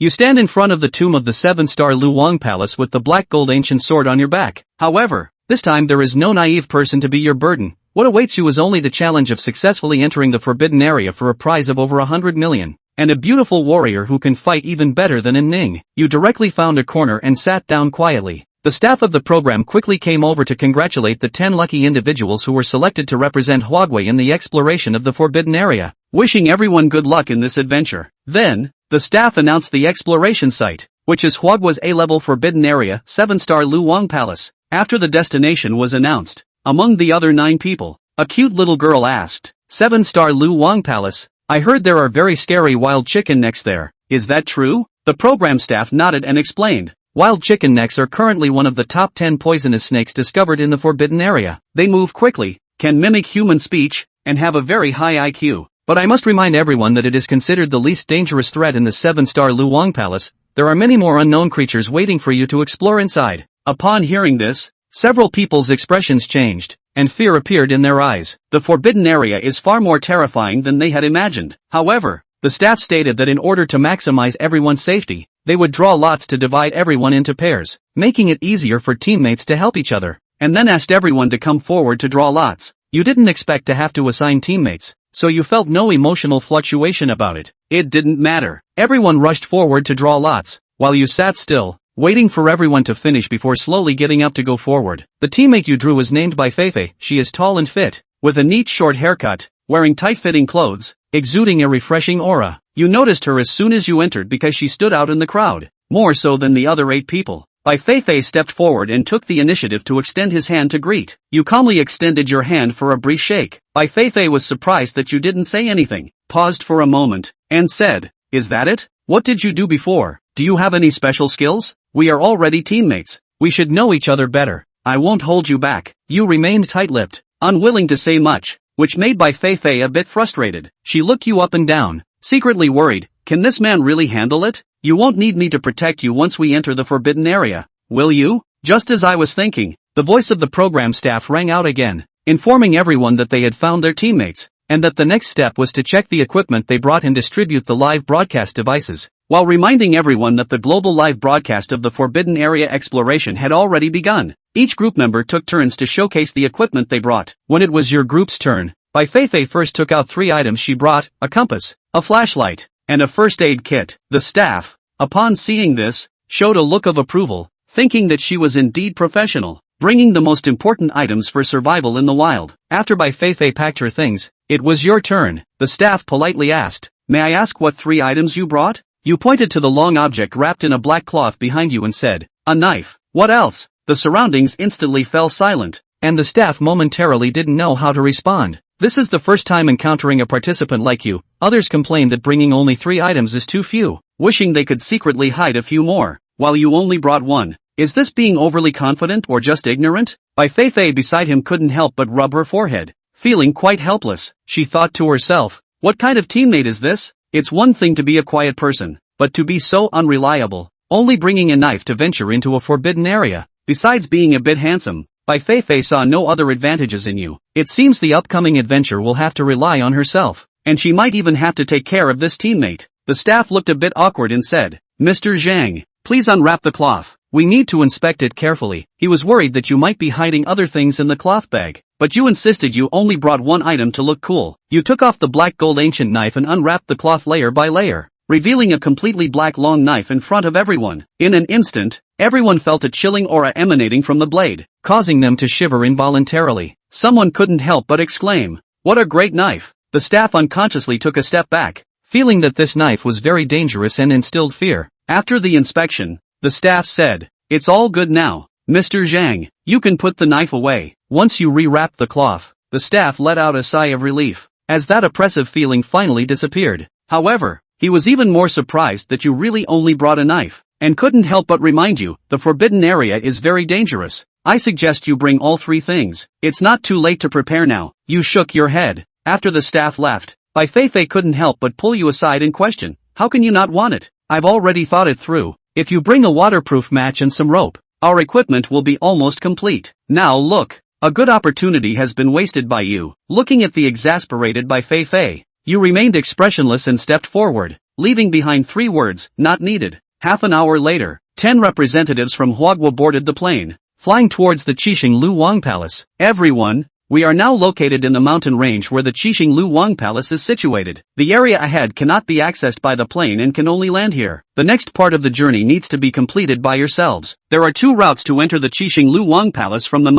You stand in front of the tomb of the 7-star Lu Wang Palace with the black gold ancient sword on your back. However, this time there is no naive person to be your burden. What awaits you is only the challenge of successfully entering the forbidden area for a prize of over 100 million. And a beautiful warrior who can fight even better than in Ning. You directly found a corner and sat down quietly. The staff of the program quickly came over to congratulate the 10 lucky individuals who were selected to represent Waterway in the exploration of the forbidden area, wishing everyone good luck in this adventure. Then, the staff announced the exploration site, which is Waterway's A-level forbidden area, 7-star Lu Wang Palace. After the destination was announced, among the other 9 people, a cute little girl asked, 7-star Lu Wang Palace? I heard there are very scary wild chicken necks there. Is that true? The program staff nodded and explained. Wild chicken necks are currently one of the top 10 poisonous snakes discovered in the forbidden area. They move quickly, can mimic human speech, and have a very high IQ. But I must remind everyone that it is considered the least dangerous threat in the 7-star Lu Wang Palace. There are many more unknown creatures waiting for you to explore inside. Upon hearing this, several people's expressions changed, and fear appeared in their eyes. The forbidden area is far more terrifying than they had imagined. However, the staff stated that in order to maximize everyone's safety, they would draw lots to divide everyone into pairs, making it easier for teammates to help each other, and then asked everyone to come forward to draw lots. You didn't expect to have to assign teammates, so you felt no emotional fluctuation about it. It didn't matter. Everyone rushed forward to draw lots, while you sat still, waiting for everyone to finish before slowly getting up to go forward. The teammate you drew was named Bai Feifei. She is tall and fit, with a neat short haircut, wearing tight-fitting clothes, exuding a refreshing aura. You noticed her as soon as you entered because she stood out in the crowd, more so than the other 8 people. Bai Feifei stepped forward and took the initiative to extend his hand to greet. You calmly extended your hand for a brief shake. Bai Feifei was surprised that you didn't say anything, paused for a moment, and said, "Is that it? What did you do before? Do you have any special skills? We are already teammates. We should know each other better. I won't hold you back." You remained tight-lipped, unwilling to say much, which made Bai Feifei a bit frustrated. She looked you up and down, secretly worried. Can this man really handle it? You won't need me to protect you once we enter the forbidden area, will you? Just as I was thinking, the voice of the program staff rang out again, informing everyone that they had found their teammates, and that the next step was to check the equipment they brought and distribute the live broadcast devices, while reminding everyone that the global live broadcast of the forbidden area exploration had already begun. Each group member took turns to showcase the equipment they brought. When it was your group's turn, Bai Feifei first took out 3 items she brought: a compass, a flashlight, and a first aid kit. The staff, upon seeing this, showed a look of approval, thinking that she was indeed professional, bringing the most important items for survival in the wild. After Bai Feifei packed her things, it was your turn. The staff politely asked, "May I ask what 3 items you brought?" You pointed to the long object wrapped in a black cloth behind you and said, "A knife." "What else?" The surroundings instantly fell silent, and the staff momentarily didn't know how to respond. This is the first time encountering a participant like you. Others complained that bringing only 3 items is too few, wishing they could secretly hide a few more, while you only brought 1. Is this being overly confident or just ignorant? Bai Feifei beside him couldn't help but rub her forehead, feeling quite helpless. She thought to herself, what kind of teammate is this? It's one thing to be a quiet person, but to be so unreliable, only bringing a knife to venture into a forbidden area. Besides being a bit handsome, Bai Feifei saw no other advantages in you. It seems the upcoming adventure will have to rely on herself, and she might even have to take care of this teammate. The staff looked a bit awkward and said, "Mr. Zhang, please unwrap the cloth. We need to inspect it carefully." He was worried that you might be hiding other things in the cloth bag, but you insisted you only brought 1 item to look cool. You took off the black gold ancient knife and unwrapped the cloth layer by layer, revealing a completely black long knife in front of everyone. In an instant, everyone felt a chilling aura emanating from the blade, causing them to shiver involuntarily. Someone couldn't help but exclaim, "What a great knife!" The staff unconsciously took a step back, feeling that this knife was very dangerous and instilled fear. After the inspection, the staff said, "It's all good now, Mr. Zhang. You can put the knife away." Once you rewrapped the cloth, the staff let out a sigh of relief, as that oppressive feeling finally disappeared. However, he was even more surprised that you really only brought a knife, and couldn't help but remind you, the forbidden area is very dangerous. I suggest you bring all 3 things. It's not too late to prepare now. You shook your head. After the staff left, Bai Feifei couldn't help but pull you aside and question, "How can you not want it? I've already thought it through. If you bring a waterproof match and some rope, our equipment will be almost complete. Now look, a good opportunity has been wasted by you." Looking at the exasperated Bai Feifei, you remained expressionless and stepped forward. leaving behind 3 words, not needed. Half an hour later, 10 representatives from Huagua boarded the plane, flying towards the Qixing Luoyang Palace. Everyone, we are now located in the mountain range where the Qixing Luoyang Palace is situated. The area ahead cannot be accessed by the plane and can only land here. The next part of the journey needs to be completed by yourselves. There are 2 routes to enter the Qixing Luoyang Palace from the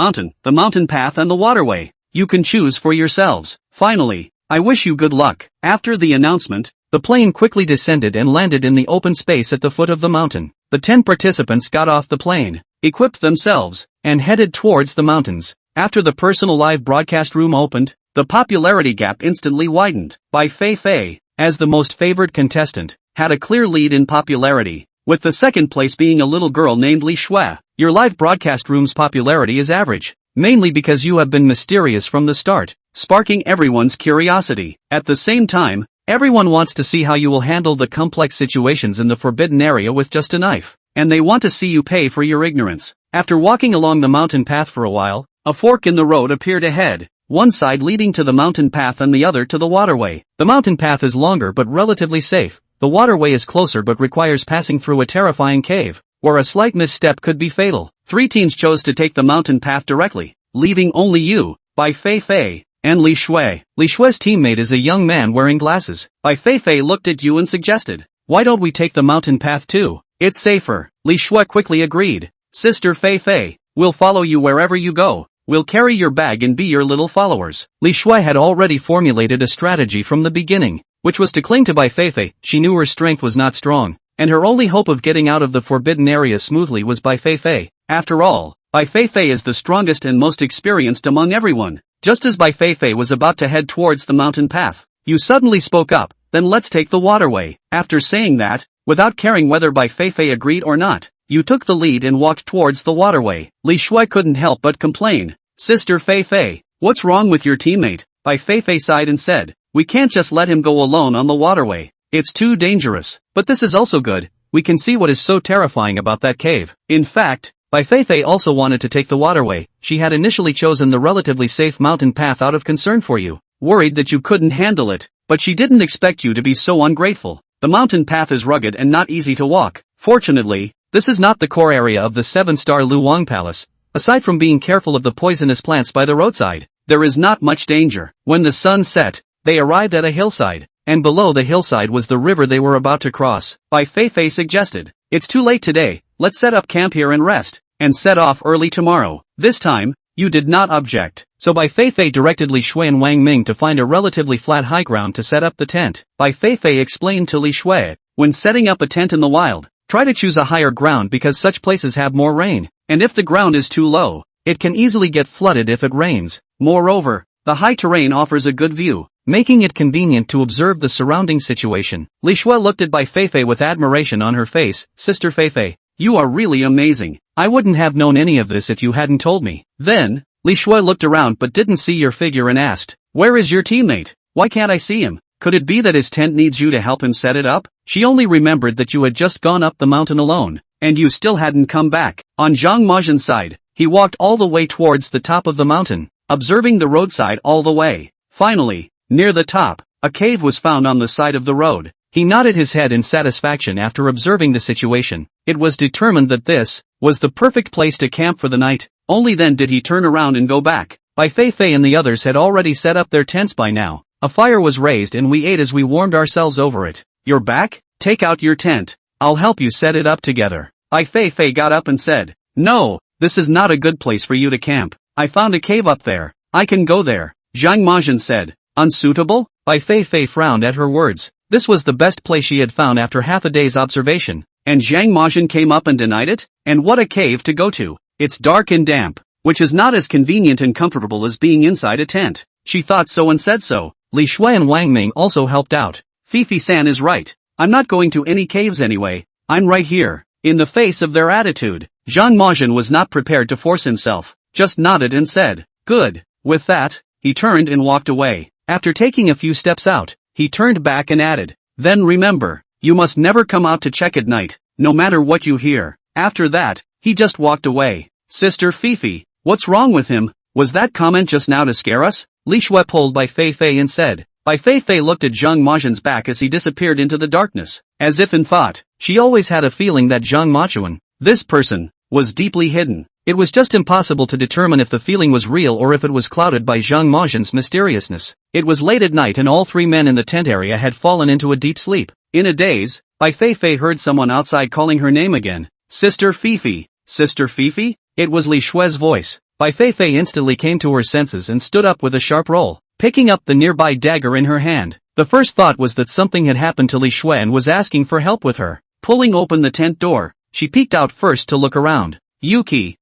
mountain path and the waterway. You can choose for yourselves. Finally, I wish you good luck. After the announcement, the plane quickly descended and landed in the open space at the foot of the mountain. The 10 participants got off the plane, equipped themselves, and headed towards the mountains. After the personal live broadcast room opened, the popularity gap instantly widened. Bai Feifei, as the most favored contestant, had a clear lead in popularity, with the second place being a little girl named Li Shui. Your live broadcast room's popularity is average, mainly because you have been mysterious from the start, sparking everyone's curiosity. At the same time, everyone wants to see how you will handle the complex situations in the forbidden area with just a knife, and they want to see you pay for your ignorance. After walking along the mountain path for a while, a fork in the road appeared ahead, one side leading to the mountain path and the other to the waterway. The mountain path is longer but relatively safe. The waterway is closer but requires passing through a terrifying cave, where a slight misstep could be fatal. 3 teens chose to take the mountain path directly, leaving only you, Bai Feifei, and Li Shui. Li Shui's teammate is a young man wearing glasses. Bai Feifei looked at you and suggested, "Why don't we take the mountain path too? It's safer." Li Shui quickly agreed. "Sister Feifei, we'll follow you wherever you go. We'll carry your bag and be your little followers." Li Shui had already formulated a strategy from the beginning, which was to cling to Bai Feifei. She knew her strength was not strong, and her only hope of getting out of the forbidden area smoothly was Bai Feifei. After all, Bai Feifei is the strongest and most experienced among everyone. Just as Bai Feifei was about to head towards the mountain path, you suddenly spoke up, "Then let's take the waterway." After saying that, without caring whether Bai Feifei agreed or not, you took the lead and walked towards the waterway. Li Shui couldn't help but complain. "Sister Feifei, what's wrong with your teammate?" Bai Feifei sighed and said, "We can't just let him go alone on the waterway. It's too dangerous. But this is also good. We can see what is so terrifying about that cave." In fact, Bai Feifei also wanted to take the waterway. She had initially chosen the relatively safe mountain path out of concern for you, worried that you couldn't handle it, but she didn't expect you to be so ungrateful. The mountain path is rugged and not easy to walk. Fortunately, this is not the core area of the 7-star Luoyang Palace. Aside from being careful of the poisonous plants by the roadside, there is not much danger. When the sun set, they arrived at a hillside, and below the hillside was the river they were about to cross. Bai Feifei suggested, "It's too late today, let's set up camp here and rest, and set off early tomorrow." This time, you did not object, so Bai Feifei directed Li Shui and Wang Ming to find a relatively flat high ground to set up the tent. Bai Feifei explained to Li Shui, "When setting up a tent in the wild, try to choose a higher ground because such places have more rain, and if the ground is too low, it can easily get flooded if it rains. Moreover, the high terrain offers a good view, making it convenient to observe the surrounding situation." Li Shui looked at Bai Feifei with admiration on her face. "Sister Feifei, you are really amazing. I wouldn't have known any of this if you hadn't told me." Then, Li Shui looked around but didn't see your figure and asked, "Where is your teammate? Why can't I see him? Could it be that his tent needs you to help him set it up?" She only remembered that you had just gone up the mountain alone, and you still hadn't come back. On Zhang Mazhen's side, he walked all the way towards the top of the mountain, observing the roadside all the way. Finally, near the top, a cave was found on the side of the road. He nodded his head in satisfaction after observing the situation. It was determined that this was the perfect place to camp for the night. Only then did he turn around and go back. Bai Feifei and the others had already set up their tents by now. A fire was raised and we ate as we warmed ourselves over it. "You're back? Take out your tent. I'll help you set it up together." Bai Feifei got up and said, "No, this is not a good place for you to camp. I found a cave up there. I can go there." Zhang Mazhen said, "Unsuitable?" Bai Feifei frowned at her words. This was the best place she had found after half a day's observation. And Zhang Mazhen came up and denied it? And what a cave to go to. It's dark and damp, which is not as convenient and comfortable as being inside a tent. She thought so and said so. Li Shui and Wang Ming also helped out. "Fifi-san is right. I'm not going to any caves anyway. I'm right here." In the face of their attitude, Zhang Mazhen was not prepared to force himself, just nodded and said, "Good." With that, he turned and walked away. After taking a few steps out, he turned back and added, "Then remember, you must never come out to check at night, no matter what you hear." After that, he just walked away. "Sister Fifi, what's wrong with him? Was that comment just now to scare us?" Li Shui pulled Bai Feifei and said, Bai Feifei looked at Zhang Majian's back as he disappeared into the darkness, as if in thought. She always had a feeling that Zhang Majian, this person, was deeply hidden. It was just impossible to determine if the feeling was real or if it was clouded by Zhang Majian's mysteriousness. It was late at night and all three men in the tent area had fallen into a deep sleep. In a daze, Bai Feifei heard someone outside calling her name again. Sister Feifei. Sister Feifei? It was Li Shue's voice. Bai Feifei instantly came to her senses and stood up with a sharp roll, picking up the nearby dagger in her hand. The first thought was that something had happened to Li Shue and was asking for help with her. Pulling open the tent door, she peeked out first to look around. Yuki?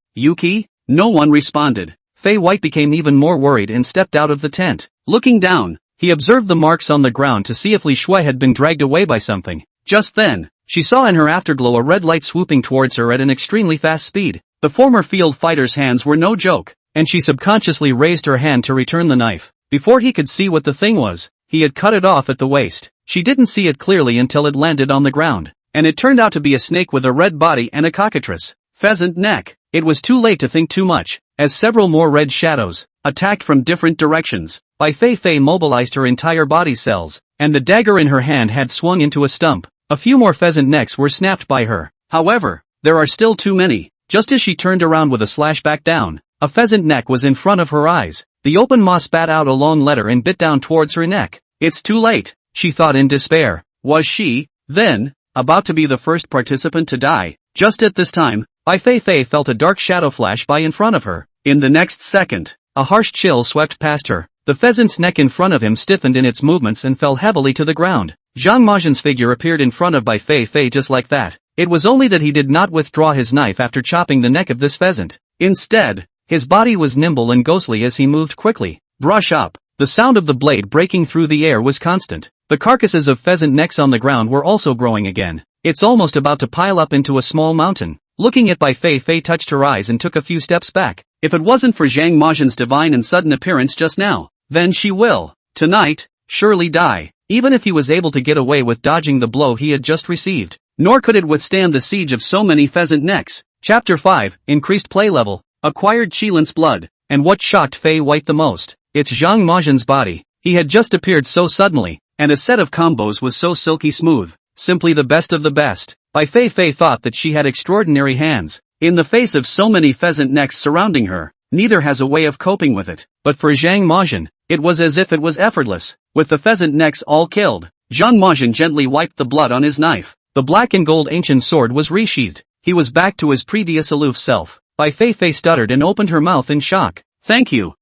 No one responded. Fei White became even more worried and stepped out of the tent. Looking down, he observed the marks on the ground to see if Li Shue had been dragged away by something. Just then, she saw in her afterglow a red light swooping towards her at an extremely fast speed. The former field fighter's hands were no joke, and she subconsciously raised her hand to return the knife. Before he could see what the thing was, he had cut it off at the waist. She didn't see it clearly until it landed on the ground, and it turned out to be a snake with a red body and a cockatrice. Pheasant neck. It was too late to think too much, as several more red shadows attacked from different directions. Bai Feifei mobilized her entire body cells, and the dagger in her hand had swung into a stump. A few more pheasant necks were snapped by her. However, there are still too many. Just as she turned around with a slash back down, a pheasant neck was in front of her eyes. The open maw spat out a long letter and bit down towards her neck. It's too late, she thought in despair. Was she, then, about to be the first participant to die? Just at this time, Bai Feifei felt a dark shadow flash by in front of her. In the next second, a harsh chill swept past her. The pheasant's neck in front of him stiffened in its movements and fell heavily to the ground. Zhang Majian's figure appeared in front of Bai Feifei just like that. It was only that he did not withdraw his knife after chopping the neck of this pheasant. Instead, his body was nimble and ghostly as he moved quickly. Brush up. The sound of the blade breaking through the air was constant. The carcasses of pheasant necks on the ground were also growing again. It's almost about to pile up into a small mountain. Looking at Bai Feifei touched her eyes and took a few steps back. If it wasn't for Zhang Majian's divine and sudden appearance just now, then she will, tonight, surely die. Even if he was able to get away with dodging the blow he had just received, nor could it withstand the siege of so many pheasant necks. Chapter 5, Increased Play Level, Acquired Qilin's Blood, and what shocked Fei White the most? It's Zhang Majian's body. He had just appeared so suddenly, and a set of combos was so silky smooth, simply the best of the best. Bai Feifei thought that she had extraordinary hands. In the face of so many pheasant necks surrounding her, neither has a way of coping with it. But for Zhang Majian, it was as if it was effortless. With the pheasant necks all killed, Zhang Majian gently wiped the blood on his knife. The black and gold ancient sword was resheathed. He was back to his previous aloof self. Bai Feifei stuttered and opened her mouth in shock. Thank you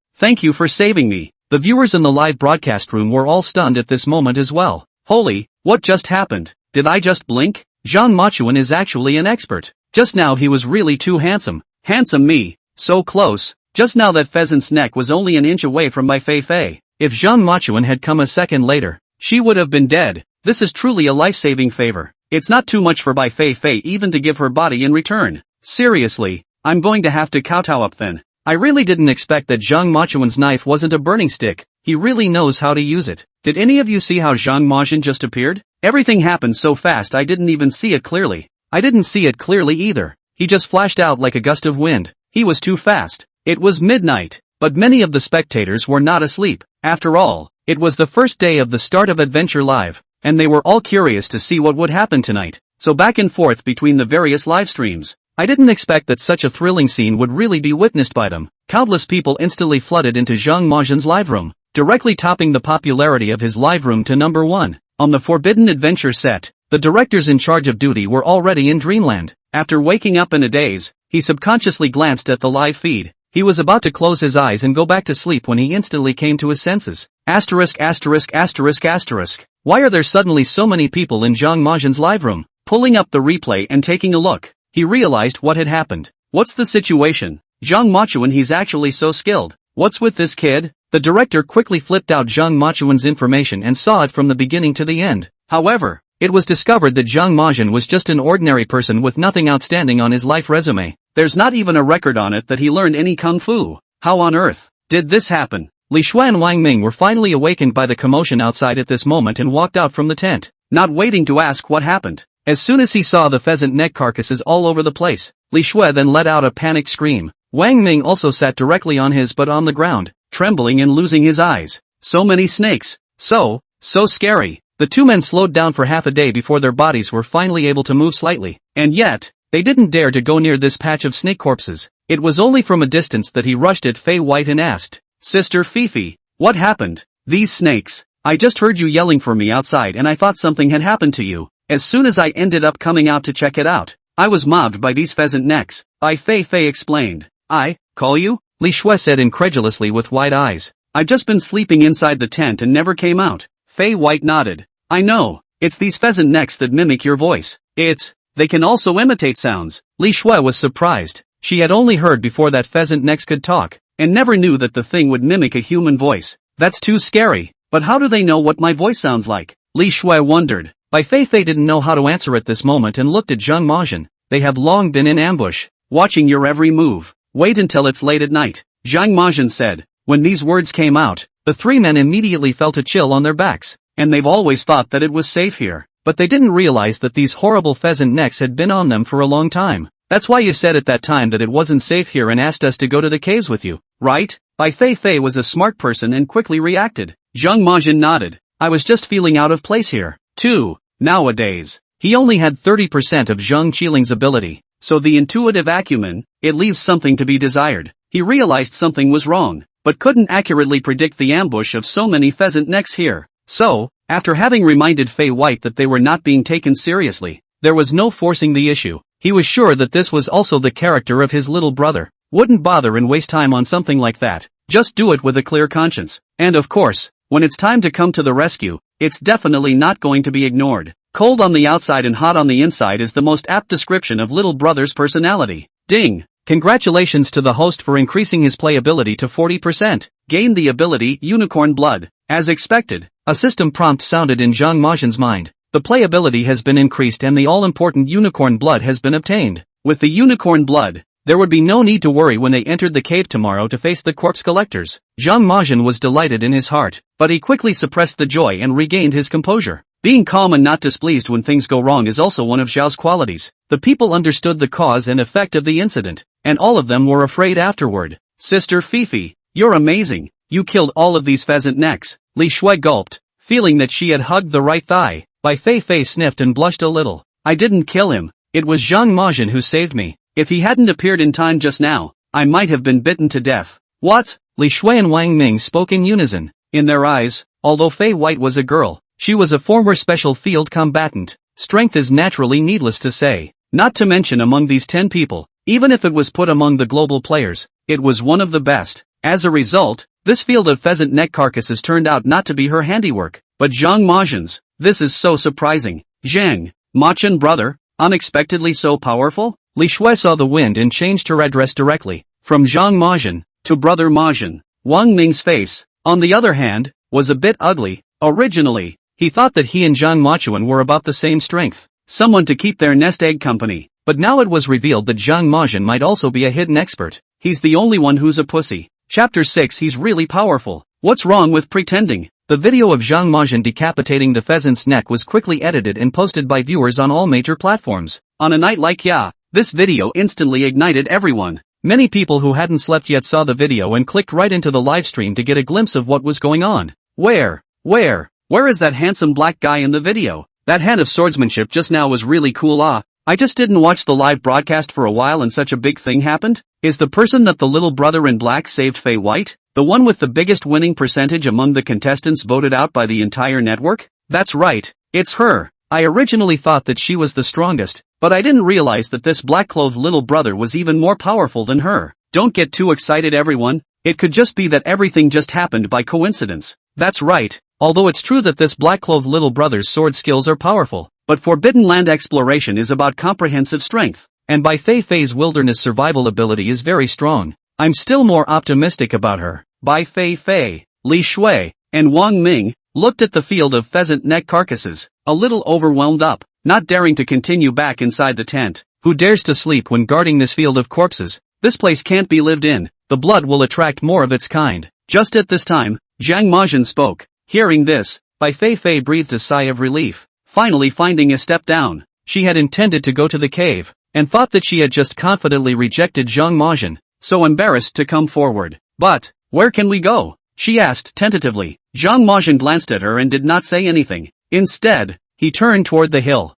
for saving me. The viewers in the live broadcast room were all stunned at this moment as well. Holy, what just happened? Did I just blink? Zhang Majian is actually an expert. Just now he was really too handsome. Handsome me. So close. Just now that pheasant's neck was only an inch away from Bai Feifei. If Zhang Majian had come a second later, she would have been dead. This is truly a life-saving favor. It's not too much for Bai Feifei even to give her body in return. Seriously, I'm going to have to kowtow up then. I really didn't expect that Zhang Majian's knife wasn't a burning stick. He really knows how to use it. Did any of you see how Zhang Majian just appeared? Everything happened so fast I didn't even see it clearly. I didn't see it clearly either. He just flashed out like a gust of wind. He was too fast. It was midnight, but many of the spectators were not asleep. After all, it was the first day of the start of Adventure Live, and they were all curious to see what would happen tonight. So back and forth between the various live streams. I didn't expect that such a thrilling scene would really be witnessed by them. Countless people instantly flooded into Zhang Majian's live room, directly topping the popularity of his live room to number 1. On the Forbidden Adventure set, the directors in charge of duty were already in dreamland. After waking up in a daze, he subconsciously glanced at the live feed. He was about to close his eyes and go back to sleep when he instantly came to his senses. Asterisk. Why are there suddenly so many people in Zhang Majian's live room? Pulling up the replay and taking a look, he realized what had happened. What's the situation? Zhang Majian, he's actually so skilled. What's with this kid? The director quickly flipped out Zhang Majian's information and saw it from the beginning to the end. However, it was discovered that Zhang Majian was just an ordinary person with nothing outstanding on his life resume. There's not even a record on it that he learned any kung fu. How on earth did this happen? Li Shue and Wang Ming were finally awakened by the commotion outside at this moment and walked out from the tent, not waiting to ask what happened. As soon as he saw the pheasant neck carcasses all over the place, Li Shue then let out a panicked scream. Wang Ming also sat directly on his butt on the ground, trembling and losing his eyes. So many snakes, So scary. The two men slowed down for half a day before their bodies were finally able to move slightly. And yet, they didn't dare to go near this patch of snake corpses. It was only from a distance that he rushed at Fei White and asked, "Sister Feifei, what happened? These snakes. I just heard you yelling for me outside and I thought something had happened to you. As soon as I ended up coming out to check it out, I was mobbed by these pheasant necks," Bai Feifei explained. "I call you?" Li Shui said incredulously with wide eyes. "I've just been sleeping inside the tent and never came out." Fei White nodded. "I know, it's these pheasant necks that mimic your voice. They can also imitate sounds." Li Shui was surprised. She had only heard before that pheasant necks could talk, and never knew that the thing would mimic a human voice. "That's too scary, but how do they know what my voice sounds like?" Li Shui wondered. Bai Feifei didn't know how to answer at this moment and looked at Zhang Majin. "They have long been in ambush, watching your every move. Wait until it's late at night," Zhang Majin said. When these words came out, the three men immediately felt a chill on their backs, and they've always thought that it was safe here, but they didn't realize that these horrible pheasant necks had been on them for a long time. "That's why you said at that time that it wasn't safe here and asked us to go to the caves with you, right?" Bai Feifei was a smart person and quickly reacted. Zhang Majin nodded. "I was just feeling out of place here, too." Nowadays, he only had 30% of Zhang Qilin's ability, so the intuitive acumen, it leaves something to be desired. He realized something was wrong, but couldn't accurately predict the ambush of so many pheasant necks here. So, after having reminded Fei White that they were not being taken seriously, there was no forcing the issue. He was sure that this was also the character of his little brother. Wouldn't bother and waste time on something like that. Just do it with a clear conscience. And of course, when it's time to come to the rescue, it's definitely not going to be ignored. Cold on the outside and hot on the inside is the most apt description of little brother's personality. Ding! Congratulations to the host for increasing his playability to 40%. Gain the ability Unicorn Blood. As expected, a system prompt sounded in Zhang Majin's mind. The playability has been increased and the all-important Unicorn Blood has been obtained. With the Unicorn Blood, there would be no need to worry when they entered the cave tomorrow to face the corpse collectors. Zhang Majin was delighted in his heart, but he quickly suppressed the joy and regained his composure. Being calm and not displeased when things go wrong is also one of Zhao's qualities. The people understood the cause and effect of the incident, and all of them were afraid afterward. "Sister Feifei, you're amazing. You killed all of these pheasant necks." Li Shui gulped, feeling that she had hugged the right thigh. Bai Feifei sniffed and blushed a little. "I didn't kill him. It was Zhang Majin who saved me. If he hadn't appeared in time just now, I might have been bitten to death." "What?" Li Shui and Wang Ming spoke in unison. In their eyes, although Fei White was a girl, she was a former special field combatant. Strength is naturally needless to say. Not to mention among these 10 people, even if it was put among the global players, it was one of the best. As a result, this field of pheasant neck carcasses turned out not to be her handiwork, but Zhang Majin's. This is so surprising. Zhang Majin brother, unexpectedly so powerful? Li Shui saw the wind and changed her address directly, from Zhang Majin to Brother Majin. Wang Ming's face, on the other hand, was a bit ugly. Originally, he thought that he and Zhang Machuan were about the same strength, someone to keep their nest egg company, but now it was revealed that Zhang Majin might also be a hidden expert. He's the only one who's a pussy. Chapter 6. He's really powerful. What's wrong with pretending? The video of Zhang Majin decapitating the pheasant's neck was quickly edited and posted by viewers on all major platforms. On a night like this video instantly ignited everyone. Many people who hadn't slept yet saw the video and clicked right into the live stream to get a glimpse of what was going on. Where is that handsome black guy in the video? That hand of swordsmanship just now was really cool. I just didn't watch the live broadcast for a while and such a big thing happened. Is the person that the little brother in black saved Fei White? The one with the biggest winning percentage among the contestants voted out by the entire network? That's right, it's her. I originally thought that she was the strongest, but I didn't realize that this black-clothed little brother was even more powerful than her. Don't get too excited everyone. It could just be that everything just happened by coincidence. That's right, although it's true that this black-clothed little brother's sword skills are powerful, but Forbidden Land exploration is about comprehensive strength, and Bai Feifei's wilderness survival ability is very strong. I'm still more optimistic about her. Bai Feifei, Li Shui, and Wang Ming looked at the field of pheasant neck carcasses, a little overwhelmed up, not daring to continue back inside the tent. Who dares to sleep when guarding this field of corpses? This place can't be lived in. The blood will attract more of its kind. Just at this time, Zhang Majin spoke. Hearing this, Bai Feifei breathed a sigh of relief, finally finding a step down. She had intended to go to the cave, and thought that she had just confidently rejected Zhang Majin, so embarrassed to come forward. But, where can we go? She asked tentatively. Zhang Mazhen glanced at her and did not say anything. Instead, he turned toward the hill.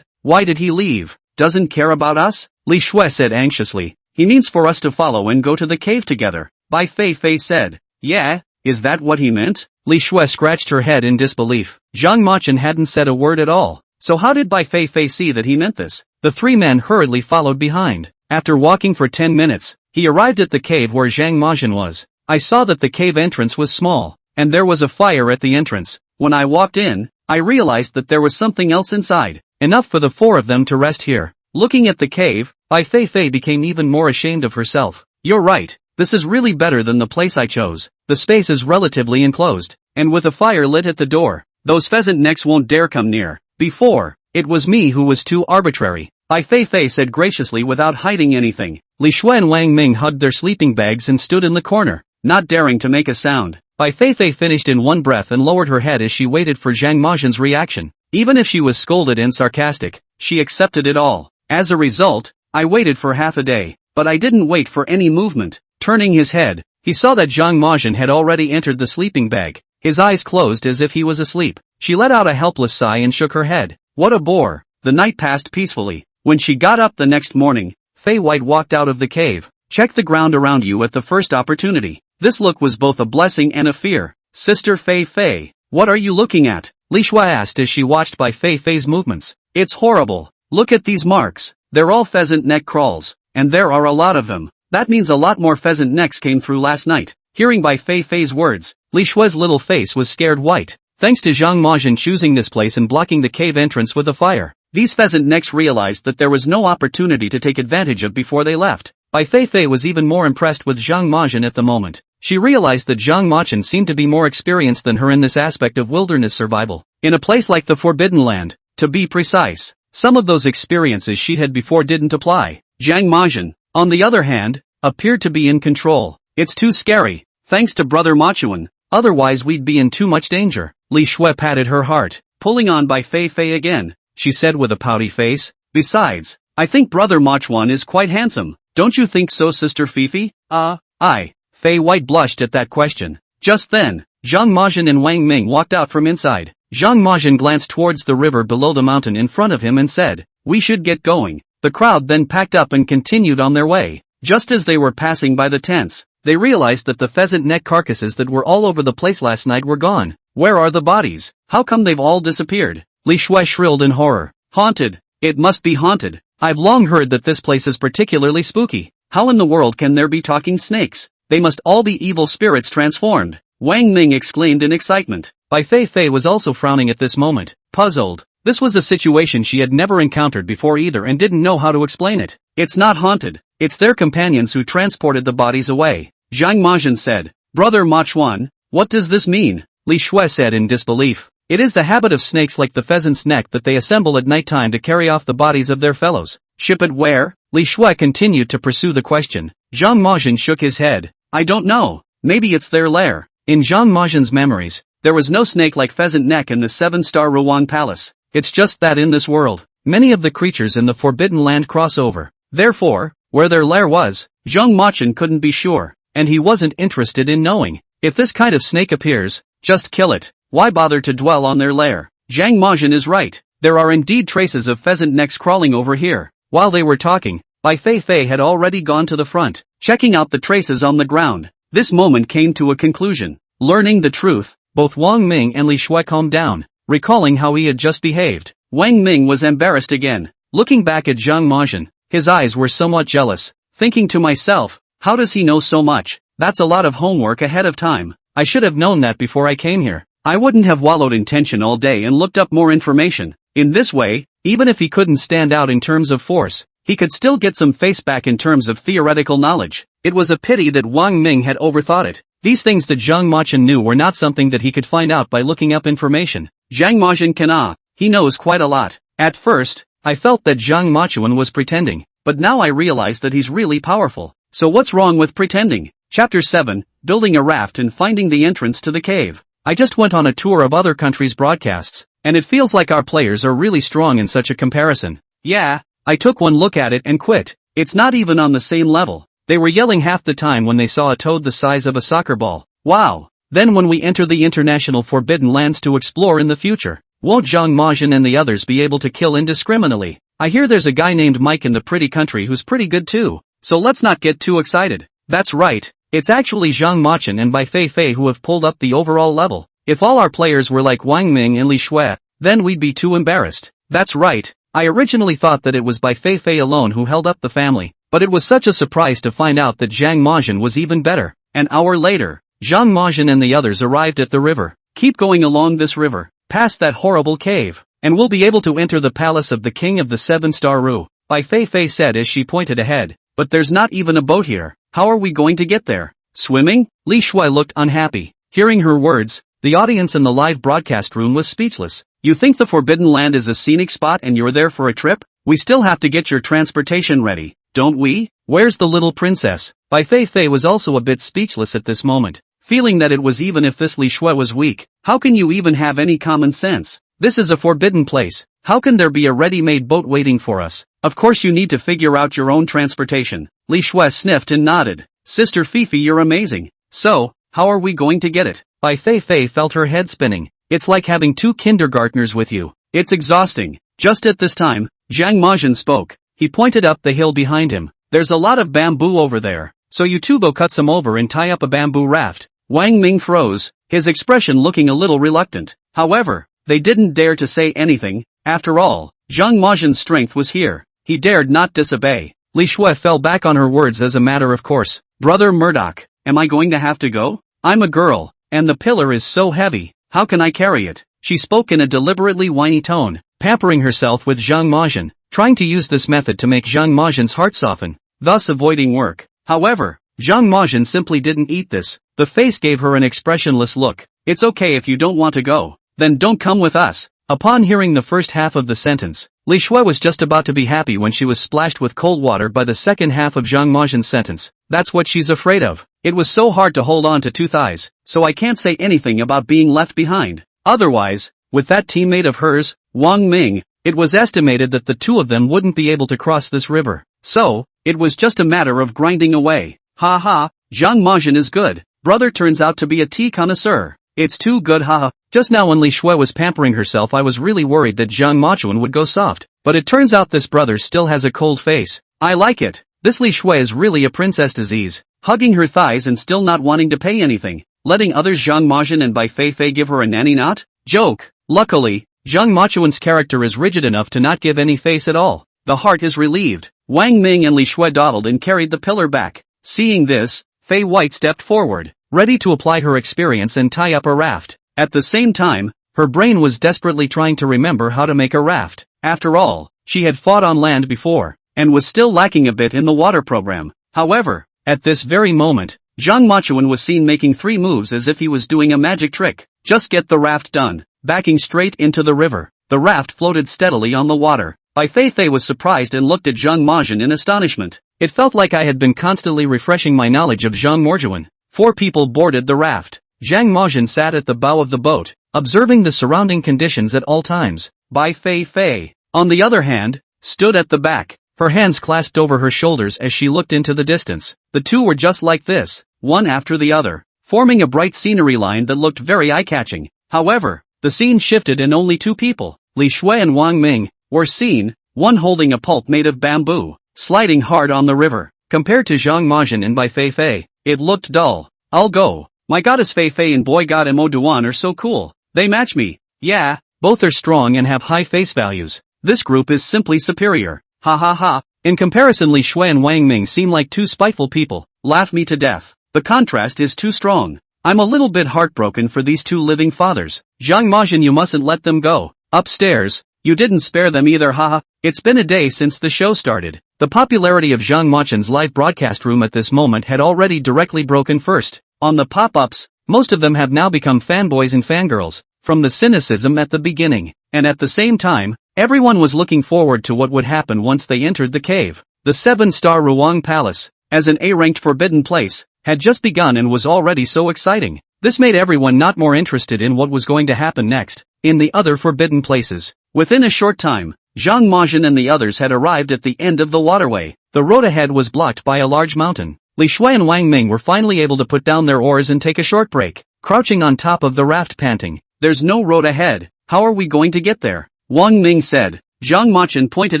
Why did he leave? Doesn't care about us? Li Shui said anxiously. He means for us to follow and go to the cave together. Bai Feifei said. Yeah, is that what he meant? Li Shui scratched her head in disbelief. Zhang Mazhen hadn't said a word at all. So how did Bai Feifei see that he meant this? The three men hurriedly followed behind. After walking for 10 minutes, he arrived at the cave where Zhang Mazhen was. I saw that the cave entrance was small, and there was a fire at the entrance. When I walked in, I realized that there was something else inside. Enough for the four of them to rest here. Looking at the cave, Bai Feifei became even more ashamed of herself. You're right, this is really better than the place I chose. The space is relatively enclosed, and with a fire lit at the door, those pheasant necks won't dare come near. Before, it was me who was too arbitrary. Bai Feifei said graciously without hiding anything. Li Shui and Wang Ming hugged their sleeping bags and stood in the corner, not daring to make a sound. Bai Feifei finished in one breath and lowered her head as she waited for Zhang Mazhen's reaction. Even if she was scolded and sarcastic, she accepted it all. As a result, I waited for half a day, but I didn't wait for any movement. Turning his head, he saw that Zhang Mazhen had already entered the sleeping bag. His eyes closed as if he was asleep. She let out a helpless sigh and shook her head. What a bore. The night passed peacefully. When she got up the next morning, Fei White walked out of the cave. Check the ground around you at the first opportunity. This look was both a blessing and a fear. Sister Fei Fei, what are you looking at? Li Shui asked as she watched Bai Feifei's movements. It's horrible. Look at these marks. They're all pheasant neck crawls, and there are a lot of them. That means a lot more pheasant necks came through last night. Hearing Bai Feifei's words, Li Shui's little face was scared white. Thanks to Zhang Mazhen choosing this place and blocking the cave entrance with a fire, these pheasant necks realized that there was no opportunity to take advantage of before they left. Bai Feifei was even more impressed with Zhang Mazhen at the moment. She realized that Zhang Mazhen seemed to be more experienced than her in this aspect of wilderness survival. In a place like the Forbidden Land, to be precise, some of those experiences she had before didn't apply. Zhang Mazhen, on the other hand, appeared to be in control. It's too scary, thanks to Brother Machuan, otherwise we'd be in too much danger. Li Shui patted her heart, pulling on Bai Feifei again. She said with a pouty face. Besides, I think Brother Machuan is quite handsome. Don't you think so, Sister Fifi? Fei White blushed at that question. Just then, Zhang Mazhen and Wang Ming walked out from inside. Zhang Mazhen glanced towards the river below the mountain in front of him and said, "We should get going." The crowd then packed up and continued on their way. Just as they were passing by the tents, they realized that the pheasant neck carcasses that were all over the place last night were gone. Where are the bodies? How come they've all disappeared? Li Shui shrilled in horror. Haunted. It must be haunted. I've long heard that this place is particularly spooky. How in the world can there be talking snakes? They must all be evil spirits transformed. Wang Ming exclaimed in excitement. Bai Feifei was also frowning at this moment, puzzled. This was a situation she had never encountered before either and didn't know how to explain it. It's not haunted. It's their companions who transported the bodies away. Zhang Mazhen said. Brother Machuan, what does this mean? Li Shui said in disbelief. It is the habit of snakes like the pheasant's neck that they assemble at night time to carry off the bodies of their fellows. Ship it where? Li Shui continued to pursue the question. Zhang Mazhen shook his head. I don't know. Maybe it's their lair. In Zhang Mazhen's memories, there was no snake like pheasant neck in the 7-star Ruang Palace. It's just that in this world, many of the creatures in the Forbidden Land cross over. Therefore, where their lair was, Zhang Mazhen couldn't be sure, and he wasn't interested in knowing. If this kind of snake appears, just kill it. Why bother to dwell on their lair? Zhang Mazhen is right. There are indeed traces of pheasant necks crawling over here. While they were talking, Bai Feifei had already gone to the front, checking out the traces on the ground. This moment came to a conclusion. Learning the truth, both Wang Ming and Li Shui calmed down, recalling how he had just behaved. Wang Ming was embarrassed again. Looking back at Zhang Mazhen, his eyes were somewhat jealous, thinking to myself, how does he know so much? That's a lot of homework ahead of time. I should have known that before I came here. I wouldn't have wallowed in tension all day and looked up more information. In this way, even if he couldn't stand out in terms of force, he could still get some face back in terms of theoretical knowledge. It was a pity that Wang Ming had overthought it. These things that Zhang Mazhen knew were not something that he could find out by looking up information. Zhang Mazhen he knows quite a lot. At first, I felt that Zhang Machuan was pretending, but now I realize that he's really powerful. So what's wrong with pretending? Chapter 7, Building a Raft and Finding the Entrance to the Cave. I just went on a tour of other countries' broadcasts, and it feels like our players are really strong in such a comparison. Yeah, I took one look at it and quit. It's not even on the same level. They were yelling half the time when they saw a toad the size of a soccer ball. Wow, Then when we enter the international forbidden lands to explore in the future, won't Zhang Majin and the others be able to kill indiscriminately? I hear there's a guy named Mike in the pretty country who's pretty good too, so let's not get too excited. That's right, it's actually Zhang Majin and Bai Feifei who have pulled up the overall level. If all our players were like Wang Ming and Li Shui, then we'd be too embarrassed. That's right, I originally thought that it was Bai Feifei alone who held up the family, but it was such a surprise to find out that Zhang Majin was even better. An hour later, Zhang Majin and the others arrived at the river. Keep going along this river, past that horrible cave, and we'll be able to enter the palace of the king of the 7-star Ru, Bai Feifei said as she pointed ahead. But there's not even a boat here, how are we going to get there? Swimming? Li Shui looked unhappy. Hearing her words, the audience in the live broadcast room was speechless. You think the Forbidden Land is a scenic spot and you're there for a trip? We still have to get your transportation ready, don't we? Where's the little princess? Bai Feifei was also a bit speechless at this moment, feeling that it was even if this Li Shui was weak, how can you even have any common sense? This is a forbidden place, how can there be a ready-made boat waiting for us? Of course you need to figure out your own transportation. Li Shui sniffed and nodded. Sister Fifi, you're amazing. So, how are we going to get it? Bai Feifei felt her head spinning. It's like having two kindergartners with you. It's exhausting. Just at this time, Zhang Majin spoke. He pointed up the hill behind him. There's a lot of bamboo over there, so you two go cut some over and tie up a bamboo raft. Wang Ming froze, his expression looking a little reluctant. However, they didn't dare to say anything. After all, Zhang Majin's strength was here. He dared not disobey. Li Shui fell back on her words as a matter of course. Brother Murdoch, am I going to have to go? I'm a girl, and the pillar is so heavy, how can I carry it? She spoke in a deliberately whiny tone, pampering herself with Zhang Majin, trying to use this method to make Zhang Majin's heart soften, thus avoiding work. However, Zhang Majin simply didn't eat this. The face gave her an expressionless look. It's okay if you don't want to go, then don't come with us. Upon hearing the first half of the sentence, Li Shui was just about to be happy when she was splashed with cold water by the second half of Zhang Majin's sentence. That's what she's afraid of. It was so hard to hold on to two thighs, so I can't say anything about being left behind. Otherwise, with that teammate of hers, Wang Ming, it was estimated that the two of them wouldn't be able to cross this river. So, it was just a matter of grinding away. Ha ha, Zhang Majin is good. Brother turns out to be a tea connoisseur. It's too good, haha. Just now when Li Shui was pampering herself I was really worried that Zhang Majin would go soft, but it turns out this brother still has a cold face. I like it. This Li Shui is really a princess disease, hugging her thighs and still not wanting to pay anything, letting others Zhang Majin and Bai Feifei give her a nanny knot? Joke. Luckily, Zhang Majin's character is rigid enough to not give any face at all. The heart is relieved. Wang Ming and Li Shui dawdled and carried the pillar back. Seeing this, Fei White stepped forward, ready to apply her experience and tie up a raft. At the same time, her brain was desperately trying to remember how to make a raft. After all, she had fought on land before, and was still lacking a bit in the water program. However, at this very moment, Zhang Majin was seen making 3 moves as if he was doing a magic trick. Just get the raft done. Backing straight into the river, the raft floated steadily on the water. Bai Feifei was surprised and looked at Zhang Majin in astonishment. It felt like I had been constantly refreshing my knowledge of Zhang Majin. 4 people boarded the raft. Zhang Majin sat at the bow of the boat, observing the surrounding conditions at all times. Bai Feifei, on the other hand, stood at the back, her hands clasped over her shoulders as she looked into the distance. The two were just like this, one after the other, forming a bright scenery line that looked very eye-catching. However, the scene shifted and only 2 people, Li Shui and Wang Ming, were seen, one holding a pulp made of bamboo, sliding hard on the river. Compared to Zhang Majin and Bai Feifei, it looked dull. I'll go. My goddess Feifei and boy god Mo Duan are so cool. They match me. Yeah, both are strong and have high face values. This group is simply superior. Ha ha ha. In comparison, Li Shui and Wang Ming seem like 2 spiteful people. Laugh me to death. The contrast is too strong. I'm a little bit heartbroken for these 2 living fathers. Zhang Majin, you mustn't let them go. Upstairs, you didn't spare them either, haha. It's been a day since the show started. The popularity of Zhang Majin's live broadcast room at this moment had already directly broken first. On the pop-ups, most of them have now become fanboys and fangirls, from the cynicism at the beginning, and at the same time, everyone was looking forward to what would happen once they entered the cave. The 7-star Ruang Palace, as an A-ranked forbidden place, had just begun and was already so exciting. This made everyone not more interested in what was going to happen next, in the other forbidden places. Within a short time, Zhang Majin and the others had arrived at the end of the waterway. The road ahead was blocked by a large mountain. Li Shui and Wang Ming were finally able to put down their oars and take a short break. crouching on top of the raft panting. There's no road ahead, how are we going to get there? Wang Ming said. Zhang Machin pointed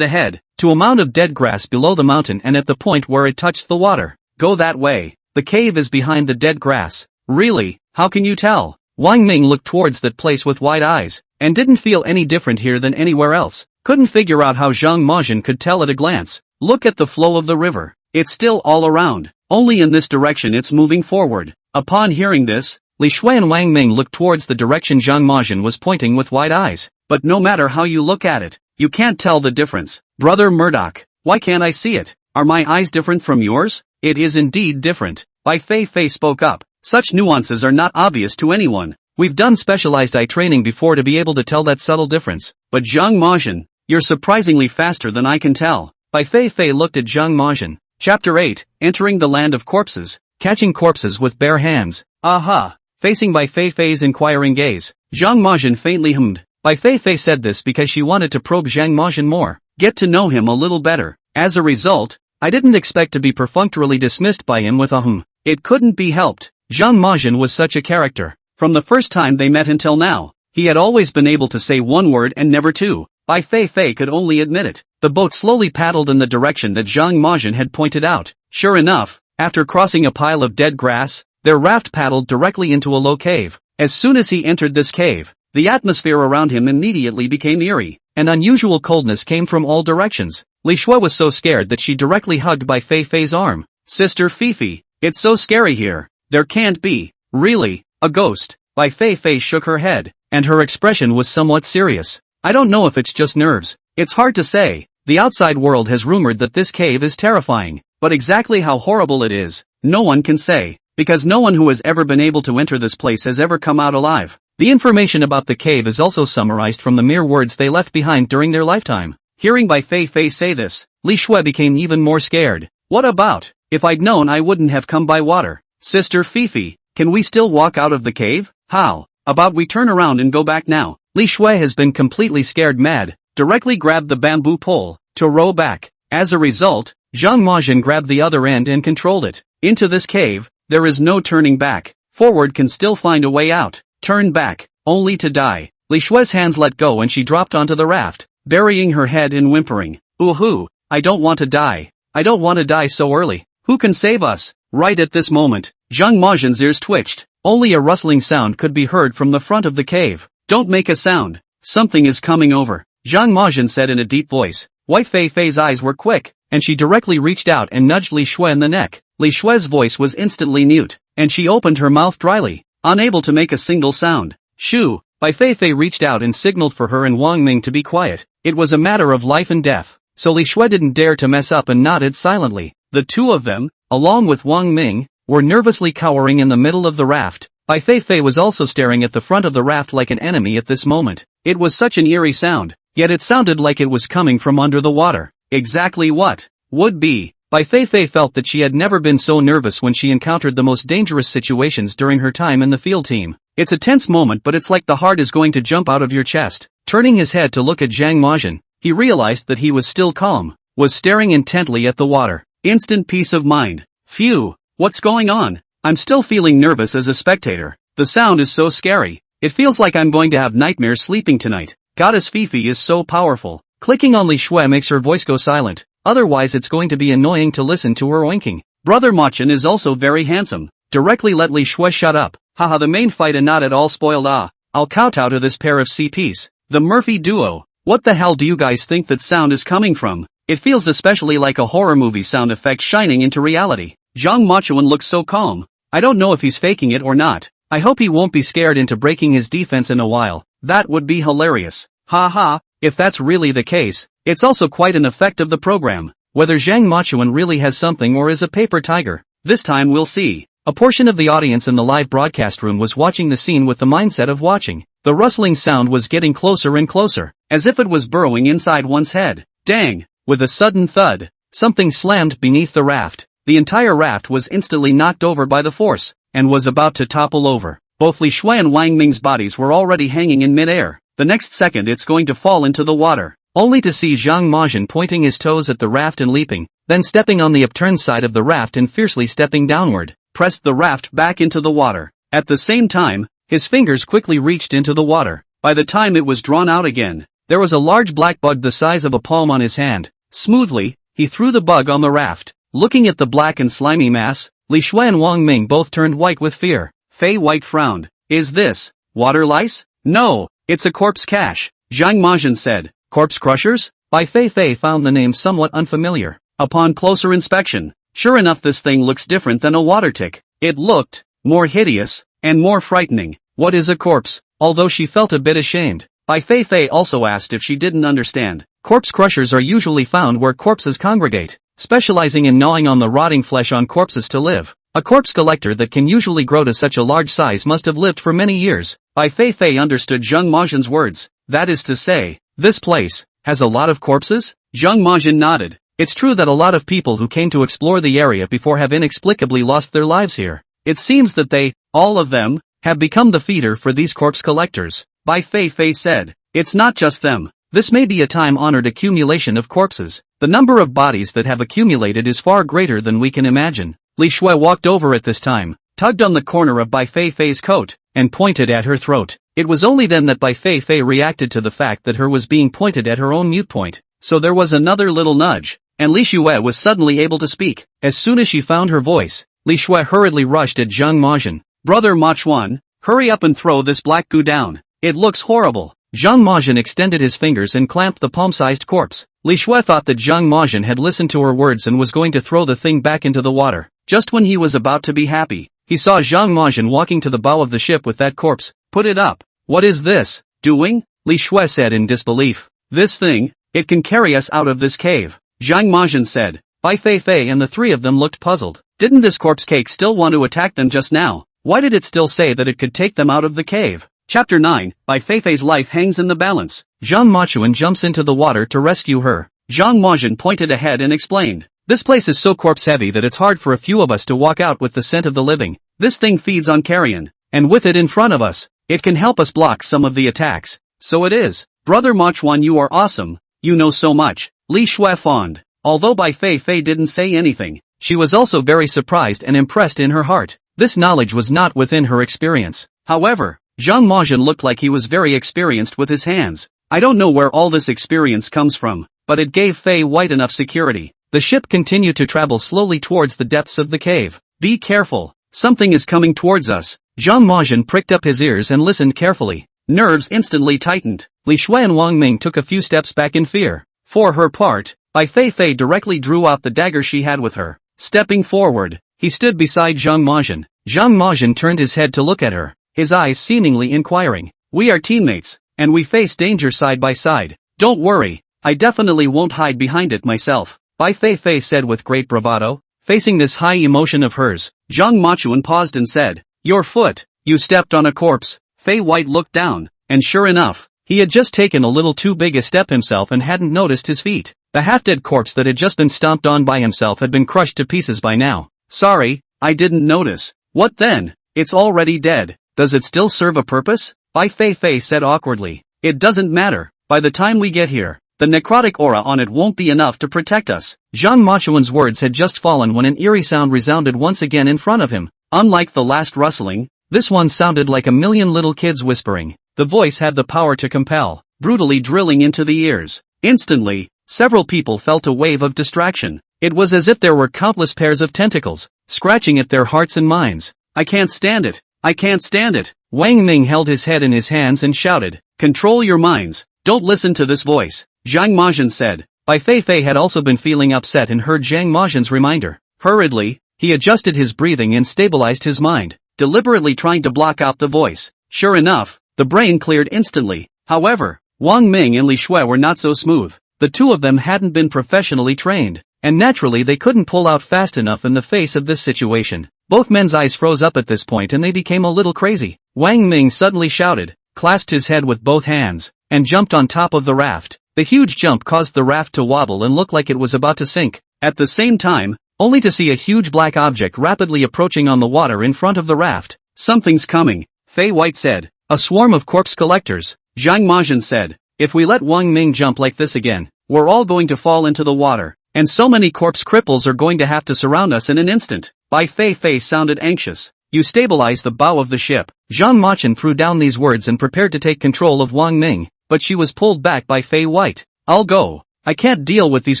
ahead, to a mound of dead grass below the mountain and at the point where it touched the water. Go that way. The cave is behind the dead grass. Really? How can you tell? Wang Ming looked towards that place with wide eyes, and didn't feel any different here than anywhere else. Couldn't figure out how Zhang Majin could tell at a glance. Look at the flow of the river. It's still all around. Only in this direction it's moving forward. Upon hearing this, Li Shui and Wang Ming looked towards the direction Zhang Majin was pointing with wide eyes. But no matter how you look at it, you can't tell the difference. Brother Murdoch, why can't I see it? Are my eyes different from yours? It is indeed different. Bai Feifei spoke up. Such nuances are not obvious to anyone. We've done specialized eye training before to be able to tell that subtle difference. But Zhang Majin, you're surprisingly faster than I can tell. Bai Feifei looked at Zhang Majin. Chapter 8, Entering the Land of Corpses. Catching corpses with bare hands. Aha! Facing Bai Feifei's inquiring gaze, Zhang Majin faintly hummed. Bai Feifei said this because she wanted to probe Zhang Majin more, get to know him a little better. As a result, I didn't expect to be perfunctorily dismissed by him with a It couldn't be helped. Zhang Majin was such a character. From the first time they met until now, he had always been able to say one word and never two. Bai Feifei could only admit it. The boat slowly paddled in the direction that Zhang Majin had pointed out. Sure enough, after crossing a pile of dead grass, their raft paddled directly into a low cave. As soon as he entered this cave, the atmosphere around him immediately became eerie. An unusual coldness came from all directions. Li Shui was so scared that she directly hugged Bai Feifei's arm. Sister Fifi, it's so scary here. There can't be, really, a ghost. Bai Feifei shook her head, and her expression was somewhat serious. I don't know if it's just nerves. It's hard to say. The outside world has rumored that this cave is terrifying, but exactly how horrible it is, no one can say, because no one who has ever been able to enter this place has ever come out alive. The information about the cave is also summarized from the mere words they left behind during their lifetime. Hearing Bai Feifei say this, Li Shui became even more scared. What about? If I'd known I wouldn't have come by water. Sister Fifi, can we still walk out of the cave? How about we turn around and go back now? Li Shui has been completely scared mad, directly grabbed the bamboo pole to row back. As a result, Zhang Majin grabbed the other end and controlled it. Into this cave, there is no turning back. Forward can still find a way out. Turn back, only to die. Li Shui's hands let go and she dropped onto the raft, burying her head in whimpering. Ooh, I don't want to die. I don't want to die so early. Who can save us? Right at this moment, Zhang Majin's ears twitched. Only a rustling sound could be heard from the front of the cave. Don't make a sound. Something is coming over, Zhang Majin said in a deep voice. Bai Feifei's eyes were quick, and she directly reached out and nudged Li Shui in the neck. Li Shui's voice was instantly mute, and she opened her mouth dryly, unable to make a single sound. Shoo! Bai Feifei reached out and signaled for her and Wang Ming to be quiet. It was a matter of life and death, so Li Shui didn't dare to mess up and nodded silently. The two of them, along with Wang Ming, were nervously cowering in the middle of the raft. Bai Feifei was also staring at the front of the raft like an enemy at this moment. It was such an eerie sound, yet it sounded like it was coming from under the water. Exactly what would be. Bai Feifei felt that she had never been so nervous when she encountered the most dangerous situations during her time in the field team. It's a tense moment, but it's like the heart is going to jump out of your chest. Turning his head to look at Zhang Majin, he realized that he was still calm, was staring intently at the water. Instant peace of mind. Phew, what's going on? I'm still feeling nervous as a spectator. The sound is so scary. It feels like I'm going to have nightmares sleeping tonight. Goddess Fifi is so powerful. Clicking on Li Shui makes her voice go silent. Otherwise it's going to be annoying to listen to her oinking. Brother Machin is also very handsome. Directly let Li Shui shut up. Haha, the main fight and not at all spoiled. I'll kowtow to this pair of CPs. The Murphy duo. What the hell do you guys think that sound is coming from? It feels especially like a horror movie sound effect shining into reality. Zhang Machuan looks so calm. I don't know if he's faking it or not. I hope he won't be scared into breaking his defense in a while. That would be hilarious. Haha, if that's really the case, it's also quite an effect of the program. Whether Zhang Machuan really has something or is a paper tiger, this time we'll see. A portion of the audience in the live broadcast room was watching the scene with the mindset of watching. The rustling sound was getting closer and closer, as if it was burrowing inside one's head. Dang! With a sudden thud, something slammed beneath the raft. The entire raft was instantly knocked over by the force, and was about to topple over. Both Li Shui and Wang Ming's bodies were already hanging in midair. The next second it's going to fall into the water, only to see Zhang Majin pointing his toes at the raft and leaping, then stepping on the upturned side of the raft and fiercely stepping downward, pressed the raft back into the water. At the same time, his fingers quickly reached into the water. By the time it was drawn out again, there was a large black bug the size of a palm on his hand. Smoothly, he threw the bug on the raft. Looking at the black and slimy mass, Li Shui and Wang Ming both turned white with fear. Fei White frowned. Is this water lice? No, it's a corpse cache, Zhang Majin said. Corpse crushers? Bai Feifei found the name somewhat unfamiliar. Upon closer inspection, sure enough this thing looks different than a water tick. It looked more hideous and more frightening. What is a corpse? Although she felt a bit ashamed, Bai Feifei also asked if she didn't understand. Corpse crushers are usually found where corpses congregate, specializing in gnawing on the rotting flesh on corpses to live. A corpse collector that can usually grow to such a large size must have lived for many years. Bai Feifei understood Zhang Majin's words. That is to say, this place has a lot of corpses? Zhang Majin nodded. It's true that a lot of people who came to explore the area before have inexplicably lost their lives here. It seems that they, all of them, have become the feeder for these corpse collectors. Bai Feifei said. It's not just them. This may be a time-honored accumulation of corpses. The number of bodies that have accumulated is far greater than we can imagine. Li Shui walked over at this time, tugged on the corner of Bai Feifei's coat, and pointed at her throat. It was only then that Bai Feifei reacted to the fact that her was being pointed at her own mute point. So there was another little nudge, and Li Shui was suddenly able to speak. As soon as she found her voice, Li Shui hurriedly rushed at Zhang Majin. Brother Ma Chuan, hurry up and throw this black goo down. It looks horrible. Zhang Majin extended his fingers and clamped the palm-sized corpse. Li Shui thought that Zhang Majin had listened to her words and was going to throw the thing back into the water. Just when he was about to be happy, he saw Zhang Majin walking to the bow of the ship with that corpse. Put it up. What is this doing? Li Shui said in disbelief. This thing, it can carry us out of this cave, Zhang Majin said. Bai Feifei and the three of them looked puzzled. Didn't this corpse cake still want to attack them just now? Why did it still say that it could take them out of the cave? Chapter 9, Bai Feifei's life hangs in the balance. Zhang Machuan jumps into the water to rescue her. Zhang Majin pointed ahead and explained. This place is so corpse-heavy that it's hard for a few of us to walk out with the scent of the living. This thing feeds on carrion, and with it in front of us, it can help us block some of the attacks. So it is. Brother Ma Chuan, you are awesome. You know so much. Li Shui fawned. Although Bai Feifei didn't say anything, she was also very surprised and impressed in her heart. This knowledge was not within her experience. However, Zhang Majin looked like he was very experienced with his hands. I don't know where all this experience comes from, but it gave Fei White enough security. The ship continued to travel slowly towards the depths of the cave. Be careful. Something is coming towards us. Zhang Majin pricked up his ears and listened carefully. Nerves instantly tightened. Li Shui and Wang Ming took a few steps back in fear. For her part, Bai Feifei directly drew out the dagger she had with her. Stepping forward, he stood beside Zhang Majin. Zhang Majin turned his head to look at her, his eyes seemingly inquiring. We are teammates, and we face danger side by side. Don't worry, I definitely won't hide behind it myself, Bai Feifei said with great bravado. Facing this high emotion of hers, Zhang Machuan paused and said, Your foot, you stepped on a corpse. Fei White looked down, and sure enough, he had just taken a little too big a step himself and hadn't noticed his feet. The half-dead corpse that had just been stomped on by himself had been crushed to pieces by now. Sorry, I didn't notice. What then? It's already dead. Does it still serve a purpose? Bai Feifei said awkwardly. It doesn't matter. By the time we get here, the necrotic aura on it won't be enough to protect us. Zhang Machuan's words had just fallen when an eerie sound resounded once again in front of him. Unlike the last rustling, this one sounded like a million little kids whispering. The voice had the power to compel, brutally drilling into the ears. Instantly, several people felt a wave of distraction. It was as if there were countless pairs of tentacles, scratching at their hearts and minds. I can't stand it. I can't stand it. Wang Ming held his head in his hands and shouted, Control your minds. Don't listen to this voice, Zhang Majin said. Bai Feifei had also been feeling upset and heard Zhang Majin's reminder. Hurriedly, he adjusted his breathing and stabilized his mind, deliberately trying to block out the voice. Sure enough, the brain cleared instantly. However, Wang Ming and Li Shui were not so smooth. The two of them hadn't been professionally trained, and naturally they couldn't pull out fast enough in the face of this situation. Both men's eyes froze up at this point and they became a little crazy. Wang Ming suddenly shouted, clasped his head with both hands, and jumped on top of the raft. The huge jump caused the raft to wobble and look like it was about to sink. At the same time, only to see a huge black object rapidly approaching on the water in front of the raft. Something's coming, Fei White said. A swarm of corpse collectors, Zhang Majin said. If we let Wang Ming jump like this again, we're all going to fall into the water, and so many corpse cripples are going to have to surround us in an instant. Bai Feifei sounded anxious. you stabilize the bow of the ship. Zhang Machun threw down these words and prepared to take control of Wang Ming, but she was pulled back by Fei White. I'll go. I can't deal with these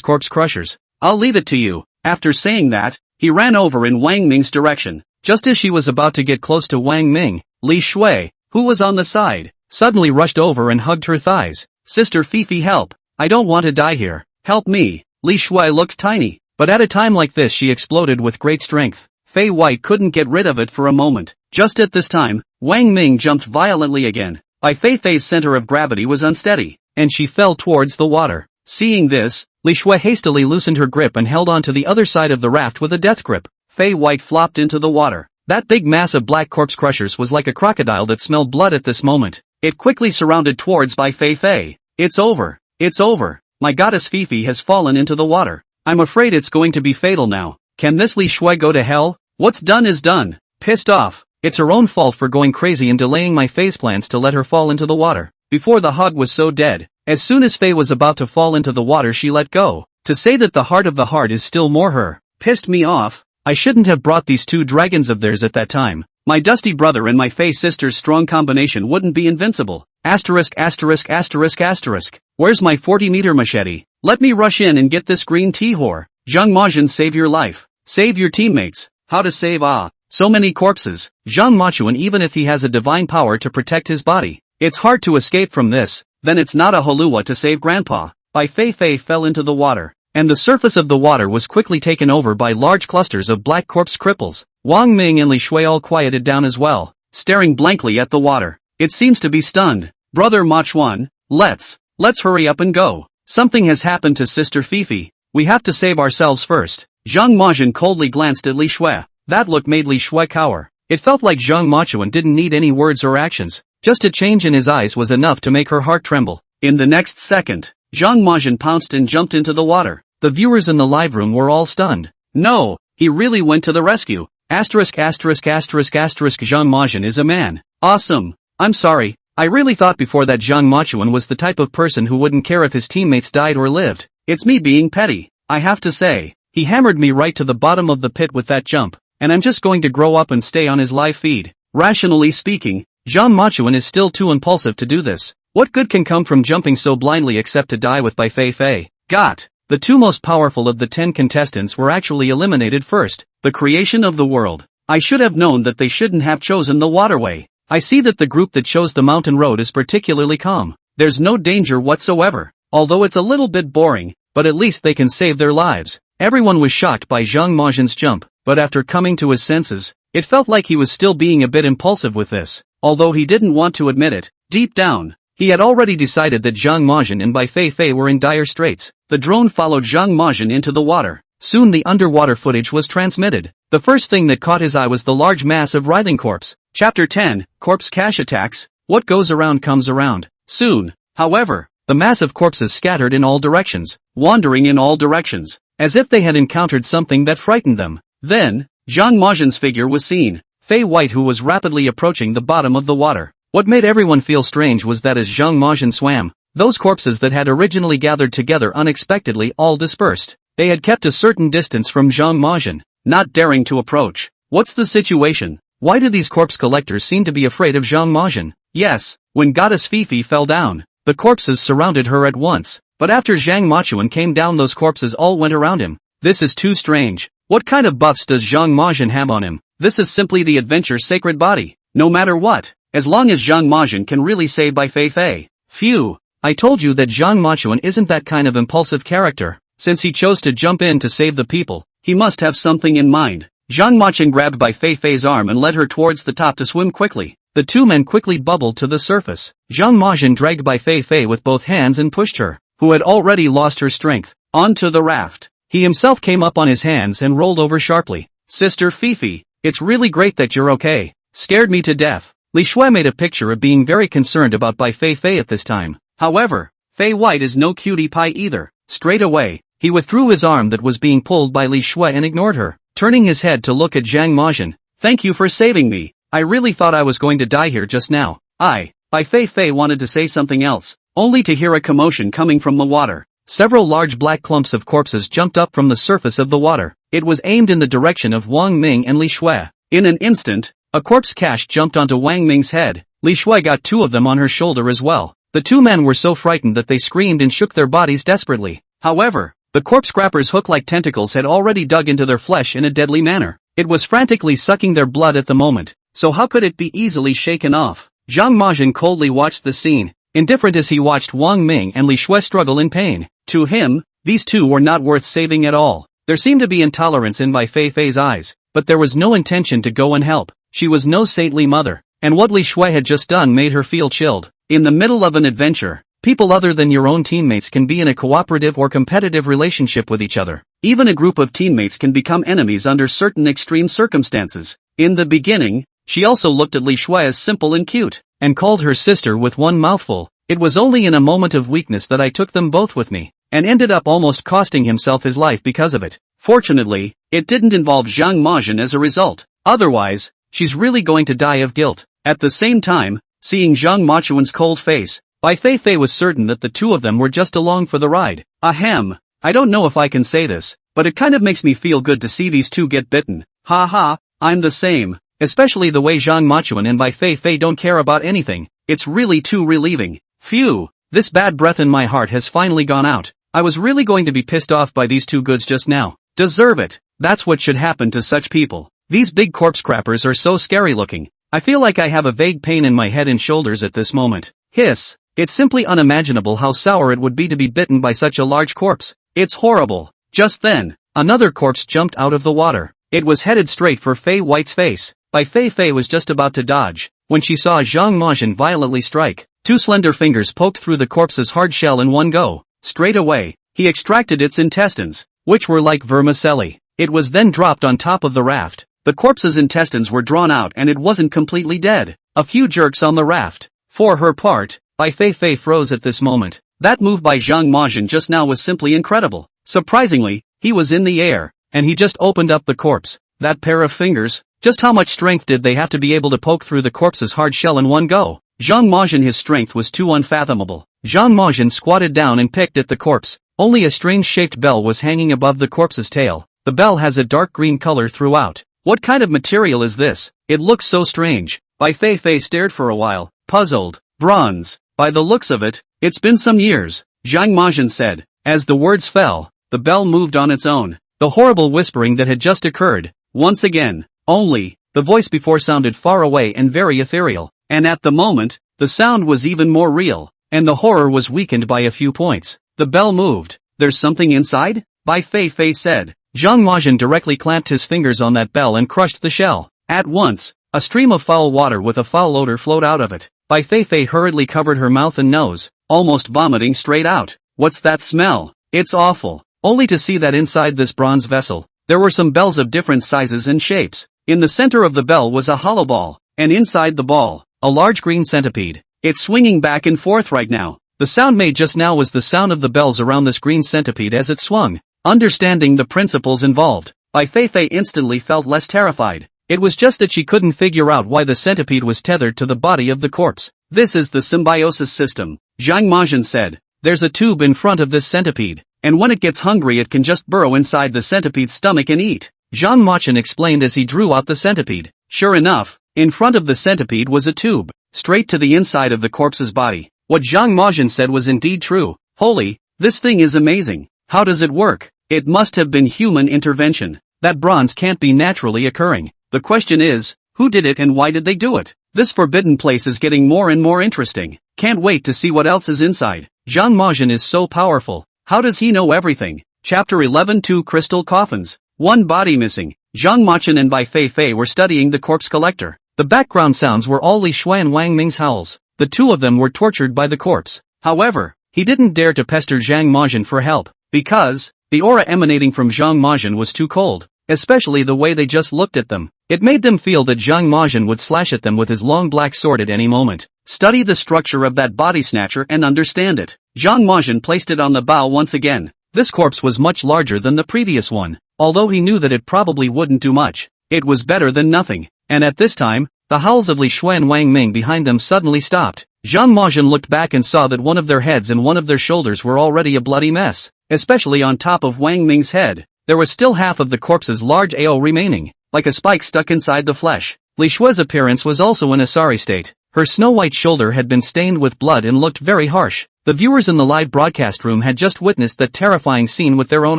corpse crushers. I'll leave it to you. After saying that, he ran over in Wang Ming's direction. Just as she was about to get close to Wang Ming, Li Shui, who was on the side, suddenly rushed over and hugged her thighs. Sister Feifei, help. I don't want to die here. Help me. Li Shui looked tiny, but at a time like this she exploded with great strength. Fei White couldn't get rid of it for a moment. Just at this time, Wang Ming jumped violently again. Bai Feifei's center of gravity was unsteady, and she fell towards the water. Seeing this, Li Shui hastily loosened her grip and held on to the other side of the raft with a death grip. Fei White flopped into the water. That big mass of black corpse crushers was like a crocodile that smelled blood at this moment. It quickly surrounded towards Bai Feifei. It's over. It's over. My goddess Feifei has fallen into the water. I'm afraid it's going to be fatal now. Can this Li Shui go to hell? What's done is done. Pissed off. It's her own fault for going crazy and delaying my Fei's plans to let her fall into the water. Before the hog was so dead. As soon as Fei was about to fall into the water she let go. To say that the heart of the heart is still more her. Pissed me off. I shouldn't have brought these two dragons of theirs at that time. My dusty brother and my Fei sister's strong combination wouldn't be invincible. Asterisk asterisk asterisk asterisk. Where's my 40-meter machete? Let me rush in and get this green tea whore. Zhang Machun, save your life. Save your teammates. How to save so many corpses. Zhang Machun, even if he has a divine power to protect his body, it's hard to escape from this. Then it's not a halua to save grandpa. Bai Feifei fell into the water, and the surface of the water was quickly taken over by large clusters of black corpse cripples. Wang Ming and Li Shui all quieted down as well, staring blankly at the water. It seems to be stunned. Brother Machuan, let's hurry up and go. Something has happened to Sister Feifei. We have to save ourselves first. Zhang Machun coldly glanced at Li Shui. That look made Li Shui cower. It felt like Zhang Machun didn't need any words or actions. Just a change in his eyes was enough to make her heart tremble. In the next second, Zhang Machun pounced and jumped into the water. The viewers in the live room were all stunned. No, he really went to the rescue. Asterisk asterisk asterisk asterisk. Zhang Machun is a man. Awesome. I'm sorry. I really thought before that Zhang Machun was the type of person who wouldn't care if his teammates died or lived. It's me being petty. I have to say, he hammered me right to the bottom of the pit with that jump, and I'm just going to grow up and stay on his live feed. Rationally speaking, Zhang Machun is still too impulsive to do this. What good can come from jumping so blindly except to die with Bai Feifei? Got. The two most powerful of the 10 contestants were actually eliminated first. The creation of the world. I should have known that they shouldn't have chosen the Waterway. I see that the group that chose the mountain road is particularly calm. There's no danger whatsoever. Although it's a little bit boring, but at least they can save their lives. Everyone was shocked by Zhang Machun's jump, but after coming to his senses, it felt like he was still being a bit impulsive with this. Although he didn't want to admit it, deep down, he had already decided that Zhang Machun and Bai Feifei were in dire straits. The drone followed Zhang Machun into the water. Soon the underwater footage was transmitted. The first thing that caught his eye was the large mass of writhing corpse. Chapter 10, Corpse Cash Attacks. What goes around comes around. Soon, however, the mass of corpses scattered in all directions, wandering in all directions, as if they had encountered something that frightened them. Then, Zhang Machun's figure was seen. Fei White, who was rapidly approaching the bottom of the water. What made everyone feel strange was that as Zhang Machun swam, those corpses that had originally gathered together unexpectedly all dispersed. They had kept a certain distance from Zhang Machun, not daring to approach. What's the situation? Why do these corpse collectors seem to be afraid of Zhang Machun? Yes, when Goddess Feifei fell down, the corpses surrounded her at once. But after Zhang Machun came down, those corpses all went around him. This is too strange. What kind of buffs does Zhang Machun have on him? This is simply the adventure's sacred body. No matter what, as long as Zhang Machun can really save Bai Feifei. Phew. I told you that Zhang Machun isn't that kind of impulsive character. Since he chose to jump in to save the people, he must have something in mind. Zhang Machun grabbed Bai Feifei's arm and led her towards the top to swim quickly. The two men quickly bubbled to the surface. Zhang Machun dragged Bai Feifei with both hands and pushed her, who had already lost her strength, onto the raft. He himself came up on his hands and rolled over sharply. Sister Feifei, it's really great that you're okay. Scared me to death. Li Shui made a picture of being very concerned about Bai Feifei at this time. However, Fei White is no cutie pie either. Straight away, he withdrew his arm that was being pulled by Li Shui and ignored her, turning his head to look at Zhang Machun. Thank you for saving me. I really thought I was going to die here just now. Bai Feifei wanted to say something else, only to hear a commotion coming from the water. Several large black clumps of corpses jumped up from the surface of the water. It was aimed in the direction of Wang Ming and Li Shui. In an instant, a corpse cache jumped onto Wang Ming's head. Li Shui got two of them on her shoulder as well. The two men were so frightened that they screamed and shook their bodies desperately. However, the corpse scrappers' hook-like tentacles had already dug into their flesh in a deadly manner. It was frantically sucking their blood at the moment, so how could it be easily shaken off? Zhang Majin coldly watched the scene, indifferent as he watched Wang Ming and Li Shui struggle in pain. To him, these two were not worth saving at all. There seemed to be intolerance in Bai Feifei's eyes, but there was no intention to go and help. She was no saintly mother, and what Li Shui had just done made her feel chilled. In the middle of an adventure, people other than your own teammates can be in a cooperative or competitive relationship with each other. Even a group of teammates can become enemies under certain extreme circumstances. In the beginning, she also looked at Li Shui as simple and cute, and called her sister with one mouthful. It was only in a moment of weakness that I took them both with me, and ended up almost costing himself his life because of it. Fortunately, it didn't involve Zhang Majin as a result. Otherwise, she's really going to die of guilt. At the same time, seeing Zhang Machuan's cold face, Bai Feifei was certain that the two of them were just along for the ride. Ahem, I don't know if I can say this, but it kind of makes me feel good to see these two get bitten. Ha ha, I'm the same. Especially the way Zhang Machuan and Bai Feifei don't care about anything. It's really too relieving. Phew, this bad breath in my heart has finally gone out. I was really going to be pissed off by these two goods just now. Deserve it. That's what should happen to such people. These big corpse scrappers are so scary looking. I feel like I have a vague pain in my head and shoulders at this moment. Hiss. It's simply unimaginable how sour it would be to be bitten by such a large corpse. It's horrible. Just then, another corpse jumped out of the water. It was headed straight for Fei White's face. Bai Feifei was just about to dodge, when she saw Zhang Majin violently strike. Two slender fingers poked through the corpse's hard shell in one go. Straight away, he extracted its intestines, which were like vermicelli. It was then dropped on top of the raft. The corpse's intestines were drawn out and it wasn't completely dead. A few jerks on the raft. For her part, Bai Feifei froze at this moment. That move by Zhang Majin just now was simply incredible. Surprisingly, he was in the air, and he just opened up the corpse. That pair of fingers, just how much strength did they have to be able to poke through the corpse's hard shell in one go? Zhang Majin, his strength was too unfathomable. Zhang Majin squatted down and picked at the corpse. Only a strange-shaped bell was hanging above the corpse's tail. The bell has a dark green color throughout. What kind of material is this? It looks so strange. Bai Feifei stared for a while, puzzled. Bronze. By the looks of it, it's been some years, Zhang Majin said. As the words fell, the bell moved on its own. The horrible whispering that had just occurred, once again, only, the voice before sounded far away and very ethereal. And at the moment, the sound was even more real, and the horror was weakened by a few points. The bell moved. There's something inside? Bai Feifei said. Zhang Majin directly clamped his fingers on that bell and crushed the shell. At once, a stream of foul water with a foul odor flowed out of it. Bai Feifei hurriedly covered her mouth and nose, almost vomiting straight out. What's that smell? It's awful. Only to see that inside this bronze vessel, there were some bells of different sizes and shapes. In the center of the bell was a hollow ball, and inside the ball, a large green centipede. It's swinging back and forth right now. The sound made just now was the sound of the bells around this green centipede as it swung. Understanding the principles involved, Bai Feifei instantly felt less terrified. It was just that she couldn't figure out why the centipede was tethered to the body of the corpse. This is the symbiosis system, Zhang Majin said. There's a tube in front of this centipede, and when it gets hungry it can just burrow inside the centipede's stomach and eat. Zhang Majin explained as he drew out the centipede. Sure enough, in front of the centipede was a tube, straight to the inside of the corpse's body. What Zhang Majin said was indeed true. Holy, this thing is amazing. How does it work? It must have been human intervention. That bronze can't be naturally occurring. The question is, who did it and why did they do it? This forbidden place is getting more and more interesting. Can't wait to see what else is inside. Zhang Majin is so powerful. How does he know everything? Chapter 11. Two crystal coffins. One body missing. Zhang Majin and Bai Feifei were studying the corpse collector. The background sounds were all Li Shui and Wang Ming's howls. The two of them were tortured by the corpse. However, he didn't dare to pester Zhang Majin for help, because the aura emanating from Zhang Majin was too cold, especially the way they just looked at them. It made them feel that Zhang Majin would slash at them with his long black sword at any moment. Study the structure of that body snatcher and understand it. Zhang Majin placed it on the bow once again. This corpse was much larger than the previous one, although he knew that it probably wouldn't do much. It was better than nothing. And at this time, the howls of Li Shui and Wang Ming behind them suddenly stopped. Zhang Majin looked back and saw that one of their heads and one of their shoulders were already a bloody mess, especially on top of Wang Ming's head. There was still half of the corpse's large AO remaining, like a spike stuck inside the flesh. Li Shue's appearance was also in a sorry state. Her snow-white shoulder had been stained with blood and looked very harsh. The viewers in the live broadcast room had just witnessed that terrifying scene with their own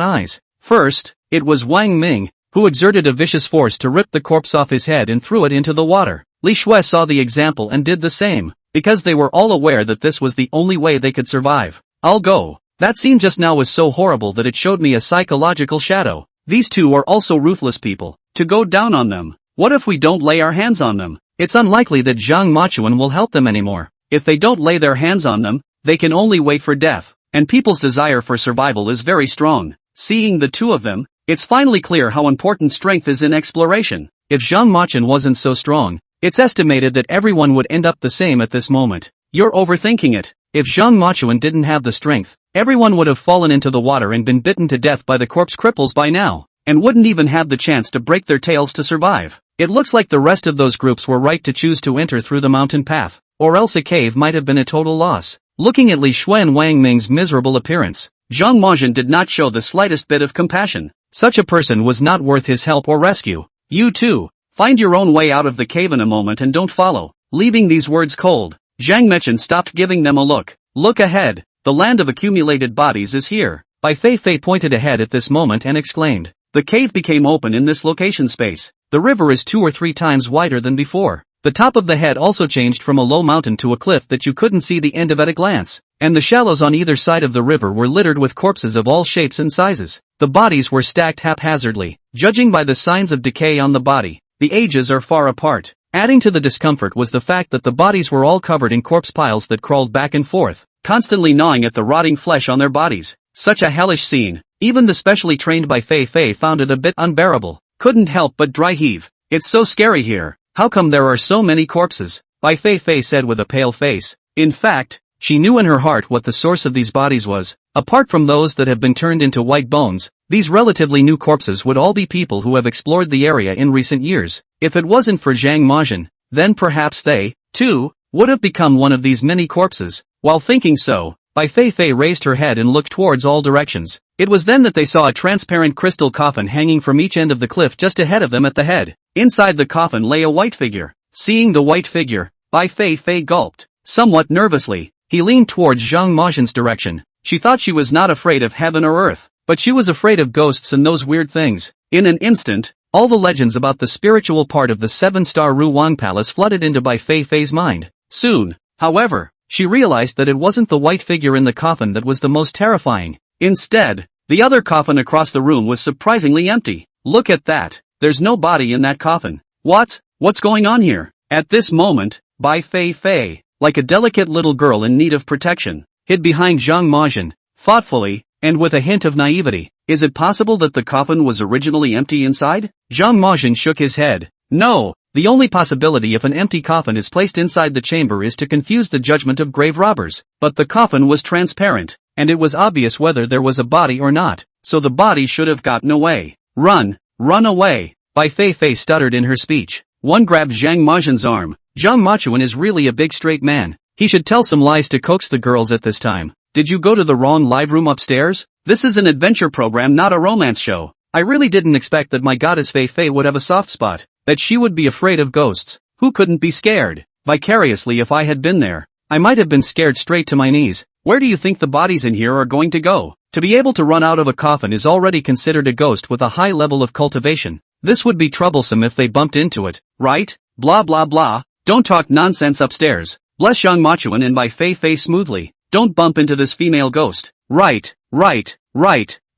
eyes. First, it was Wang Ming, who exerted a vicious force to rip the corpse off his head and threw it into the water. Li Shue saw the example and did the same, because they were all aware that this was the only way they could survive. I'll go. That scene just now was so horrible that it showed me a psychological shadow. These two are also ruthless people. To go down on them. What if we don't lay our hands on them? It's unlikely that Zhang Machuan will help them anymore. If they don't lay their hands on them, they can only wait for death. And people's desire for survival is very strong. Seeing the two of them, it's finally clear how important strength is in exploration. If Zhang Machuan wasn't so strong, it's estimated that everyone would end up the same at this moment. You're overthinking it. If Zhang Machuan didn't have the strength, everyone would have fallen into the water and been bitten to death by the corpse cripples by now, and wouldn't even have the chance to break their tails to survive. It looks like the rest of those groups were right to choose to enter through the mountain path, or else a cave might have been a total loss. Looking at Li Shue and Wang Ming's miserable appearance, Zhang Machuan did not show the slightest bit of compassion. Such a person was not worth his help or rescue. You too, find your own way out of the cave in a moment and don't follow. Leaving these words cold, Zhang Machuan stopped giving them a look. Look ahead, the land of accumulated bodies is here. Bai Feifei pointed ahead at this moment and exclaimed. The cave became open in this location space. The river is 2 or 3 times wider than before. The top of the head also changed from a low mountain to a cliff that you couldn't see the end of at a glance, and the shallows on either side of the river were littered with corpses of all shapes and sizes. The bodies were stacked haphazardly. Judging by the signs of decay on the body, the ages are far apart. Adding to the discomfort was the fact that the bodies were all covered in corpse piles that crawled back and forth, constantly gnawing at the rotting flesh on their bodies. Such a hellish scene. Even the specially trained Bai Feifei found it a bit unbearable. Couldn't help but dry heave. It's so scary here. How come there are so many corpses? Bai Feifei said with a pale face. In fact, she knew in her heart what the source of these bodies was. Apart from those that have been turned into white bones, these relatively new corpses would all be people who have explored the area in recent years. If it wasn't for Zhang Machuan, then perhaps they, too, would have become one of these many corpses. While thinking so, Bai Feifei raised her head and looked towards all directions. It was then that they saw a transparent crystal coffin hanging from each end of the cliff just ahead of them at the head. Inside the coffin lay a white figure. Seeing the white figure, Bai Feifei gulped. Somewhat nervously, he leaned towards Zhang Machuan's direction. She thought she was not afraid of heaven or earth, but she was afraid of ghosts and those weird things. In an instant, all the legends about the spiritual part of the 7-star Ruwang Palace flooded into Bai Feifei's mind. Soon, however, she realized that it wasn't the white figure in the coffin that was the most terrifying. Instead, the other coffin across the room was surprisingly empty. Look at that. There's no body in that coffin. What's going on here? At this moment, Bai Feifei, like a delicate little girl in need of protection, hid behind Zhang Machuan, thoughtfully, and with a hint of naivety. Is it possible that the coffin was originally empty inside? Zhang Machuan shook his head. No, the only possibility if an empty coffin is placed inside the chamber is to confuse the judgment of grave robbers. But the coffin was transparent, and it was obvious whether there was a body or not, so the body should have gotten away. Run away, Bai Feifei stuttered in her speech. One grabbed Zhang Machuan's arm. Zhang Machuan is really a big straight man. He should tell some lies to coax the girls at this time. Did you go to the wrong live room upstairs? This is an adventure program, not a romance show. I really didn't expect that my goddess Feifei would have a soft spot, that she would be afraid of ghosts. Who couldn't be scared? Vicariously, if I had been there, I might have been scared straight to my knees. Where do you think the bodies in here are going to go? To be able to run out of a coffin is already considered a ghost with a high level of cultivation. This would be troublesome if they bumped into it, right? Blah blah blah. Don't talk nonsense upstairs. Bless Zhang Machuan and Bai Feifei smoothly. Don't bump into this female ghost. Right.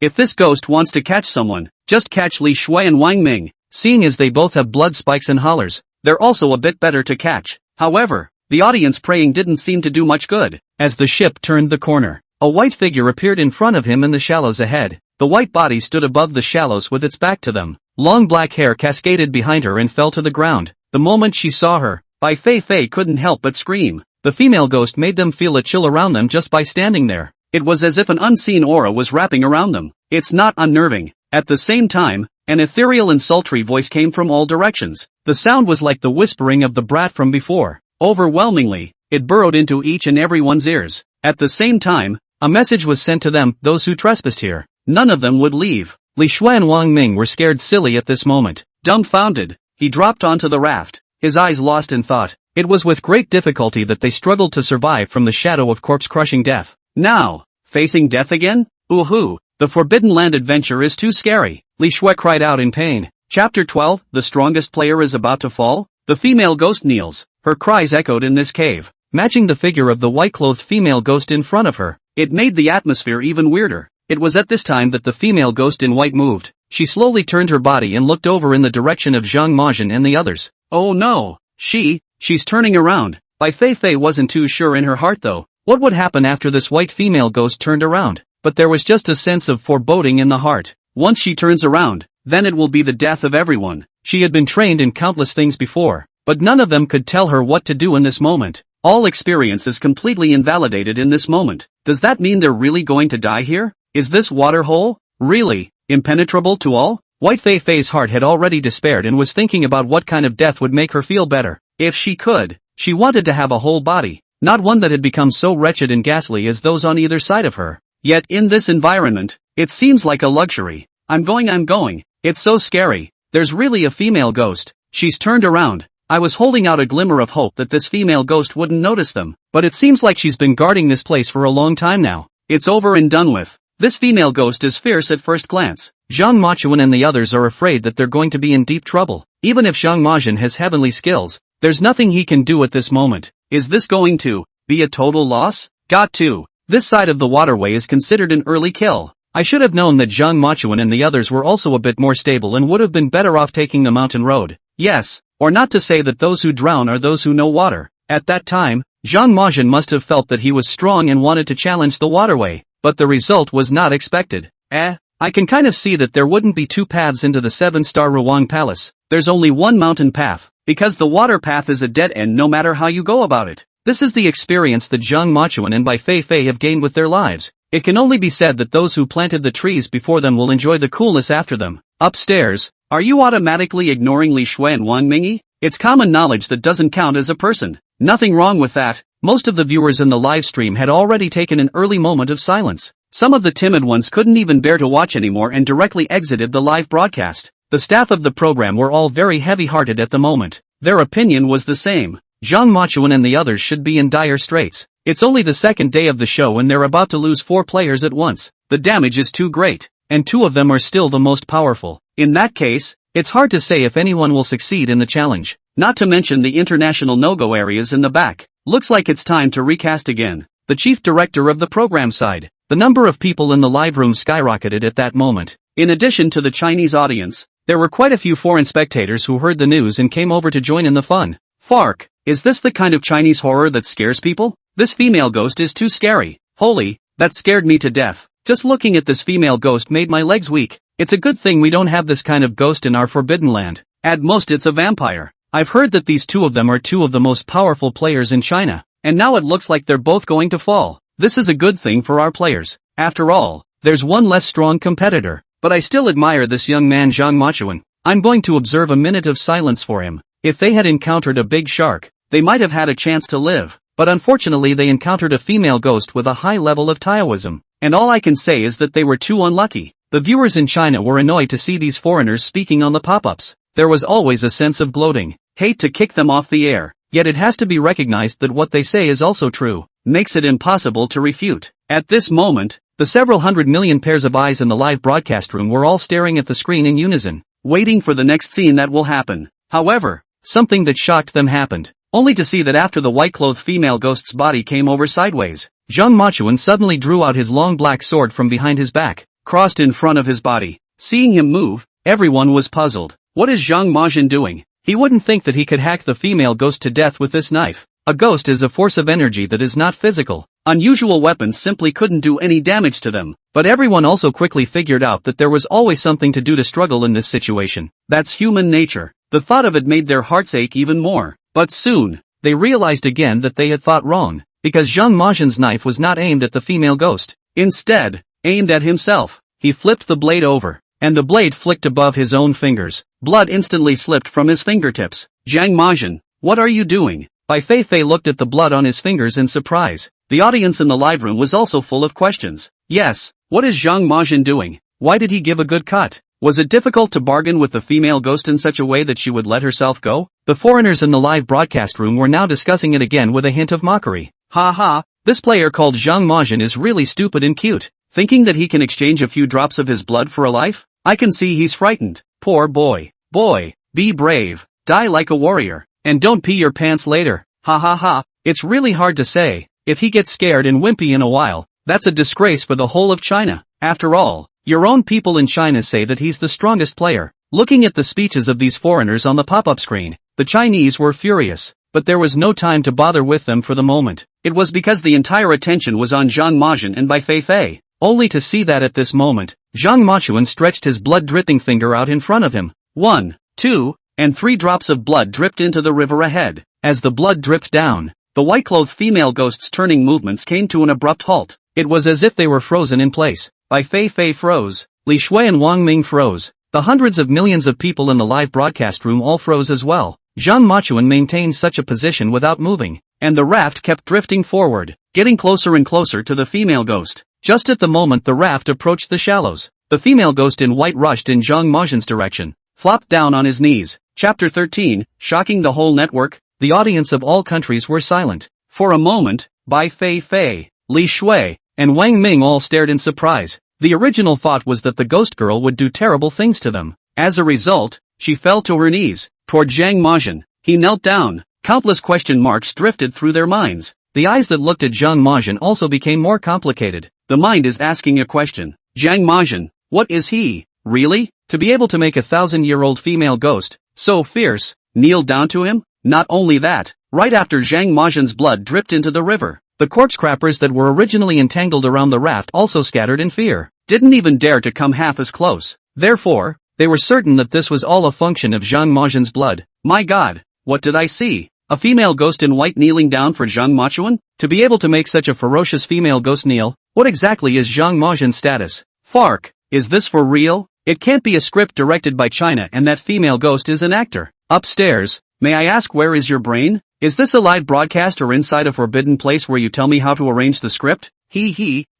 If this ghost wants to catch someone, just catch Li Shue and Wang Ming. Seeing as they both have blood spikes and hollers, they're also a bit better to catch. However, the audience praying didn't seem to do much good. As the ship turned the corner, a white figure appeared in front of him in the shallows ahead. The white body stood above the shallows with its back to them. Long black hair cascaded behind her and fell to the ground. The moment she saw her, Bai Feifei couldn't help but scream. The female ghost made them feel a chill around them just by standing there. It was as if an unseen aura was wrapping around them. It's not unnerving. At the same time, an ethereal and sultry voice came from all directions. The sound was like the whispering of the brat from before. Overwhelmingly, it burrowed into each and everyone's ears. At the same time, a message was sent to them, those who trespassed here. None of them would leave. Li Shue and Wang Ming were scared silly at this moment. Dumbfounded, he dropped onto the raft. his eyes lost in thought. It was with great difficulty that they struggled to survive from the shadow of corpse-crushing death. Now, facing death again? Ooh-hoo, the Forbidden Land adventure is too scary, Li Shui cried out in pain. Chapter 12, the strongest player is about to fall? The female ghost kneels. Her cries echoed in this cave, matching the figure of the white-clothed female ghost in front of her. It made the atmosphere even weirder. It was at this time that the female ghost in white moved. She slowly turned her body and looked over in the direction of Zhang Majin and the others. Oh no! She's turning around. Bai Feifei wasn't too sure in her heart though. What would happen after this white female ghost turned around? But there was just a sense of foreboding in the heart. Once she turns around, then it will be the death of everyone. She had been trained in countless things before, but none of them could tell her what to do in this moment. All experience is completely invalidated in this moment. Does that mean they're really going to die here? Is this water hole really impenetrable to all? White Feifei's heart had already despaired and was thinking about what kind of death would make her feel better. If she could, she wanted to have a whole body, not one that had become so wretched and ghastly as those on either side of her. Yet in this environment, it seems like a luxury. I'm going. It's so scary. There's really a female ghost. She's turned around. I was holding out a glimmer of hope that this female ghost wouldn't notice them, but it seems like she's been guarding this place for a long time now. It's over and done with. This female ghost is fierce at first glance. Zhang Machuan and the others are afraid that they're going to be in deep trouble. Even if Zhang Majin has heavenly skills, there's nothing he can do at this moment. Is this going to be a total loss? Got to. This side of the waterway is considered an early kill. I should have known that Zhang Machuan and the others were also a bit more stable and would have been better off taking the mountain road. Yes, or not to say that those who drown are those who know water. At that time, Zhang Majin must have felt that he was strong and wanted to challenge the waterway, but the result was not expected. I can kind of see that there wouldn't be two paths into the 7-star Ruang Palace. There's only one mountain path, because the water path is a dead end no matter how you go about it. This is the experience that Zhang Machuan and Bai Feifei have gained with their lives. It can only be said that those who planted the trees before them will enjoy the coolness after them. Upstairs, are you automatically ignoring Li Shui and Wang Mingi? It's common knowledge that doesn't count as a person. Nothing wrong with that. Most of the viewers in the live stream had already taken an early moment of silence. Some of the timid ones couldn't even bear to watch anymore and directly exited the live broadcast. The staff of the program were all very heavy-hearted at the moment. Their opinion was the same. Zhang Machuan and the others should be in dire straits. It's only the second day of the show and they're about to lose 4 players at once. The damage is too great, and 2 of them are still the most powerful. In that case, it's hard to say if anyone will succeed in the challenge. Not to mention the international no-go areas in the back. Looks like it's time to recast again. The chief director of the program sighed. The number of people in the live room skyrocketed at that moment. In addition to the Chinese audience, there were quite a few foreign spectators who heard the news and came over to join in the fun. Fark, is this the kind of Chinese horror that scares people? This female ghost is too scary. Holy, that scared me to death. Just looking at this female ghost made my legs weak. It's a good thing we don't have this kind of ghost in our Forbidden Land. At most it's a vampire. I've heard that these 2 of them are 2 of the most powerful players in China. And now it looks like they're both going to fall. This is a good thing for our players. After all, there's one less strong competitor. But I still admire this young man Zhang Machuan. I'm going to observe a minute of silence for him. If they had encountered a big shark, they might have had a chance to live. But unfortunately they encountered a female ghost with a high level of Taoism. And all I can say is that they were too unlucky. The viewers in China were annoyed to see these foreigners speaking on the pop-ups. There was always a sense of gloating. Hate to kick them off the air. Yet it has to be recognized that what they say is also true. Makes it impossible to refute. At this moment, the several hundred million pairs of eyes in the live broadcast room were all staring at the screen in unison, waiting for the next scene that will happen. However, something that shocked them happened. Only to see that after the white-clothed female ghost's body came over sideways, Zhang Machuan suddenly drew out his long black sword from behind his back, crossed in front of his body. Seeing him move, everyone was puzzled. What is Zhang Majin doing? He wouldn't think that he could hack the female ghost to death with this knife. A ghost is a force of energy that is not physical. Unusual weapons simply couldn't do any damage to them. But everyone also quickly figured out that there was always something to do to struggle in this situation. That's human nature. The thought of it made their hearts ache even more. But soon, they realized again that they had thought wrong, because Zhang Majin's knife was not aimed at the female ghost. Instead, aimed at himself. He flipped the blade over, and the blade flicked above his own fingers. Blood instantly slipped from his fingertips. Zhang Majin, what are you doing? Bai Feifei looked at the blood on his fingers in surprise. The audience in the live room was also full of questions. Yes, what is Zhang Majin doing? Why did he give a good cut? Was it difficult to bargain with the female ghost in such a way that she would let herself go? The foreigners in the live broadcast room were now discussing it again with a hint of mockery. Ha ha, this player called Zhang Majin is really stupid and cute. Thinking that he can exchange a few drops of his blood for a life? I can see he's frightened. Poor boy. Boy, be brave, die like a warrior, and don't pee your pants later. Ha ha ha, it's really hard to say. If he gets scared and wimpy in a while, that's a disgrace for the whole of China. After all, your own people in China say that he's the strongest player. Looking at the speeches of these foreigners on the pop-up screen, the Chinese were furious, but there was no time to bother with them for the moment. It was because the entire attention was on Zhang Majin and Bai Feifei. Only to see that at this moment, Zhang Machuan stretched his blood-dripping finger out in front of him. 1, 2, and 3 drops of blood dripped into the river ahead. As the blood dripped down, the white-clothed female ghost's turning movements came to an abrupt halt. It was as if they were frozen in place. Bai Feifei froze. Li Shui and Wang Ming froze. The hundreds of millions of people in the live broadcast room all froze as well. Zhang Machuan maintained such a position without moving, and the raft kept drifting forward, getting closer and closer to the female ghost. Just at the moment the raft approached the shallows, the female ghost in white rushed in Zhang Majin's direction, flopped down on his knees. Chapter 13, shocking the whole network. The audience of all countries were silent. For a moment, Bai Feifei, Li Shui, and Wang Ming all stared in surprise. The original thought was that the ghost girl would do terrible things to them. As a result, she fell to her knees, toward Zhang Majin. He knelt down. Countless question marks drifted through their minds. The eyes that looked at Zhang Majin also became more complicated. The mind is asking a question. Zhang Majin, what is he, really? To be able to make a 1,000-year-old female ghost, so fierce, kneel down to him? Not only that, right after Zhang Majin's blood dripped into the river, the corpse crappers that were originally entangled around the raft also scattered in fear, didn't even dare to come half as close. Therefore, they were certain that this was all a function of Zhang Majin's blood. My god, what did I see? A female ghost in white kneeling down for Zhang Machuan? To be able to make such a ferocious female ghost kneel, what exactly is Zhang Majin's status? Fark, is this for real? It can't be a script directed by China and that female ghost is an actor. Upstairs, may I ask where is your brain? Is this a live broadcast or inside a forbidden place where you tell me how to arrange the script?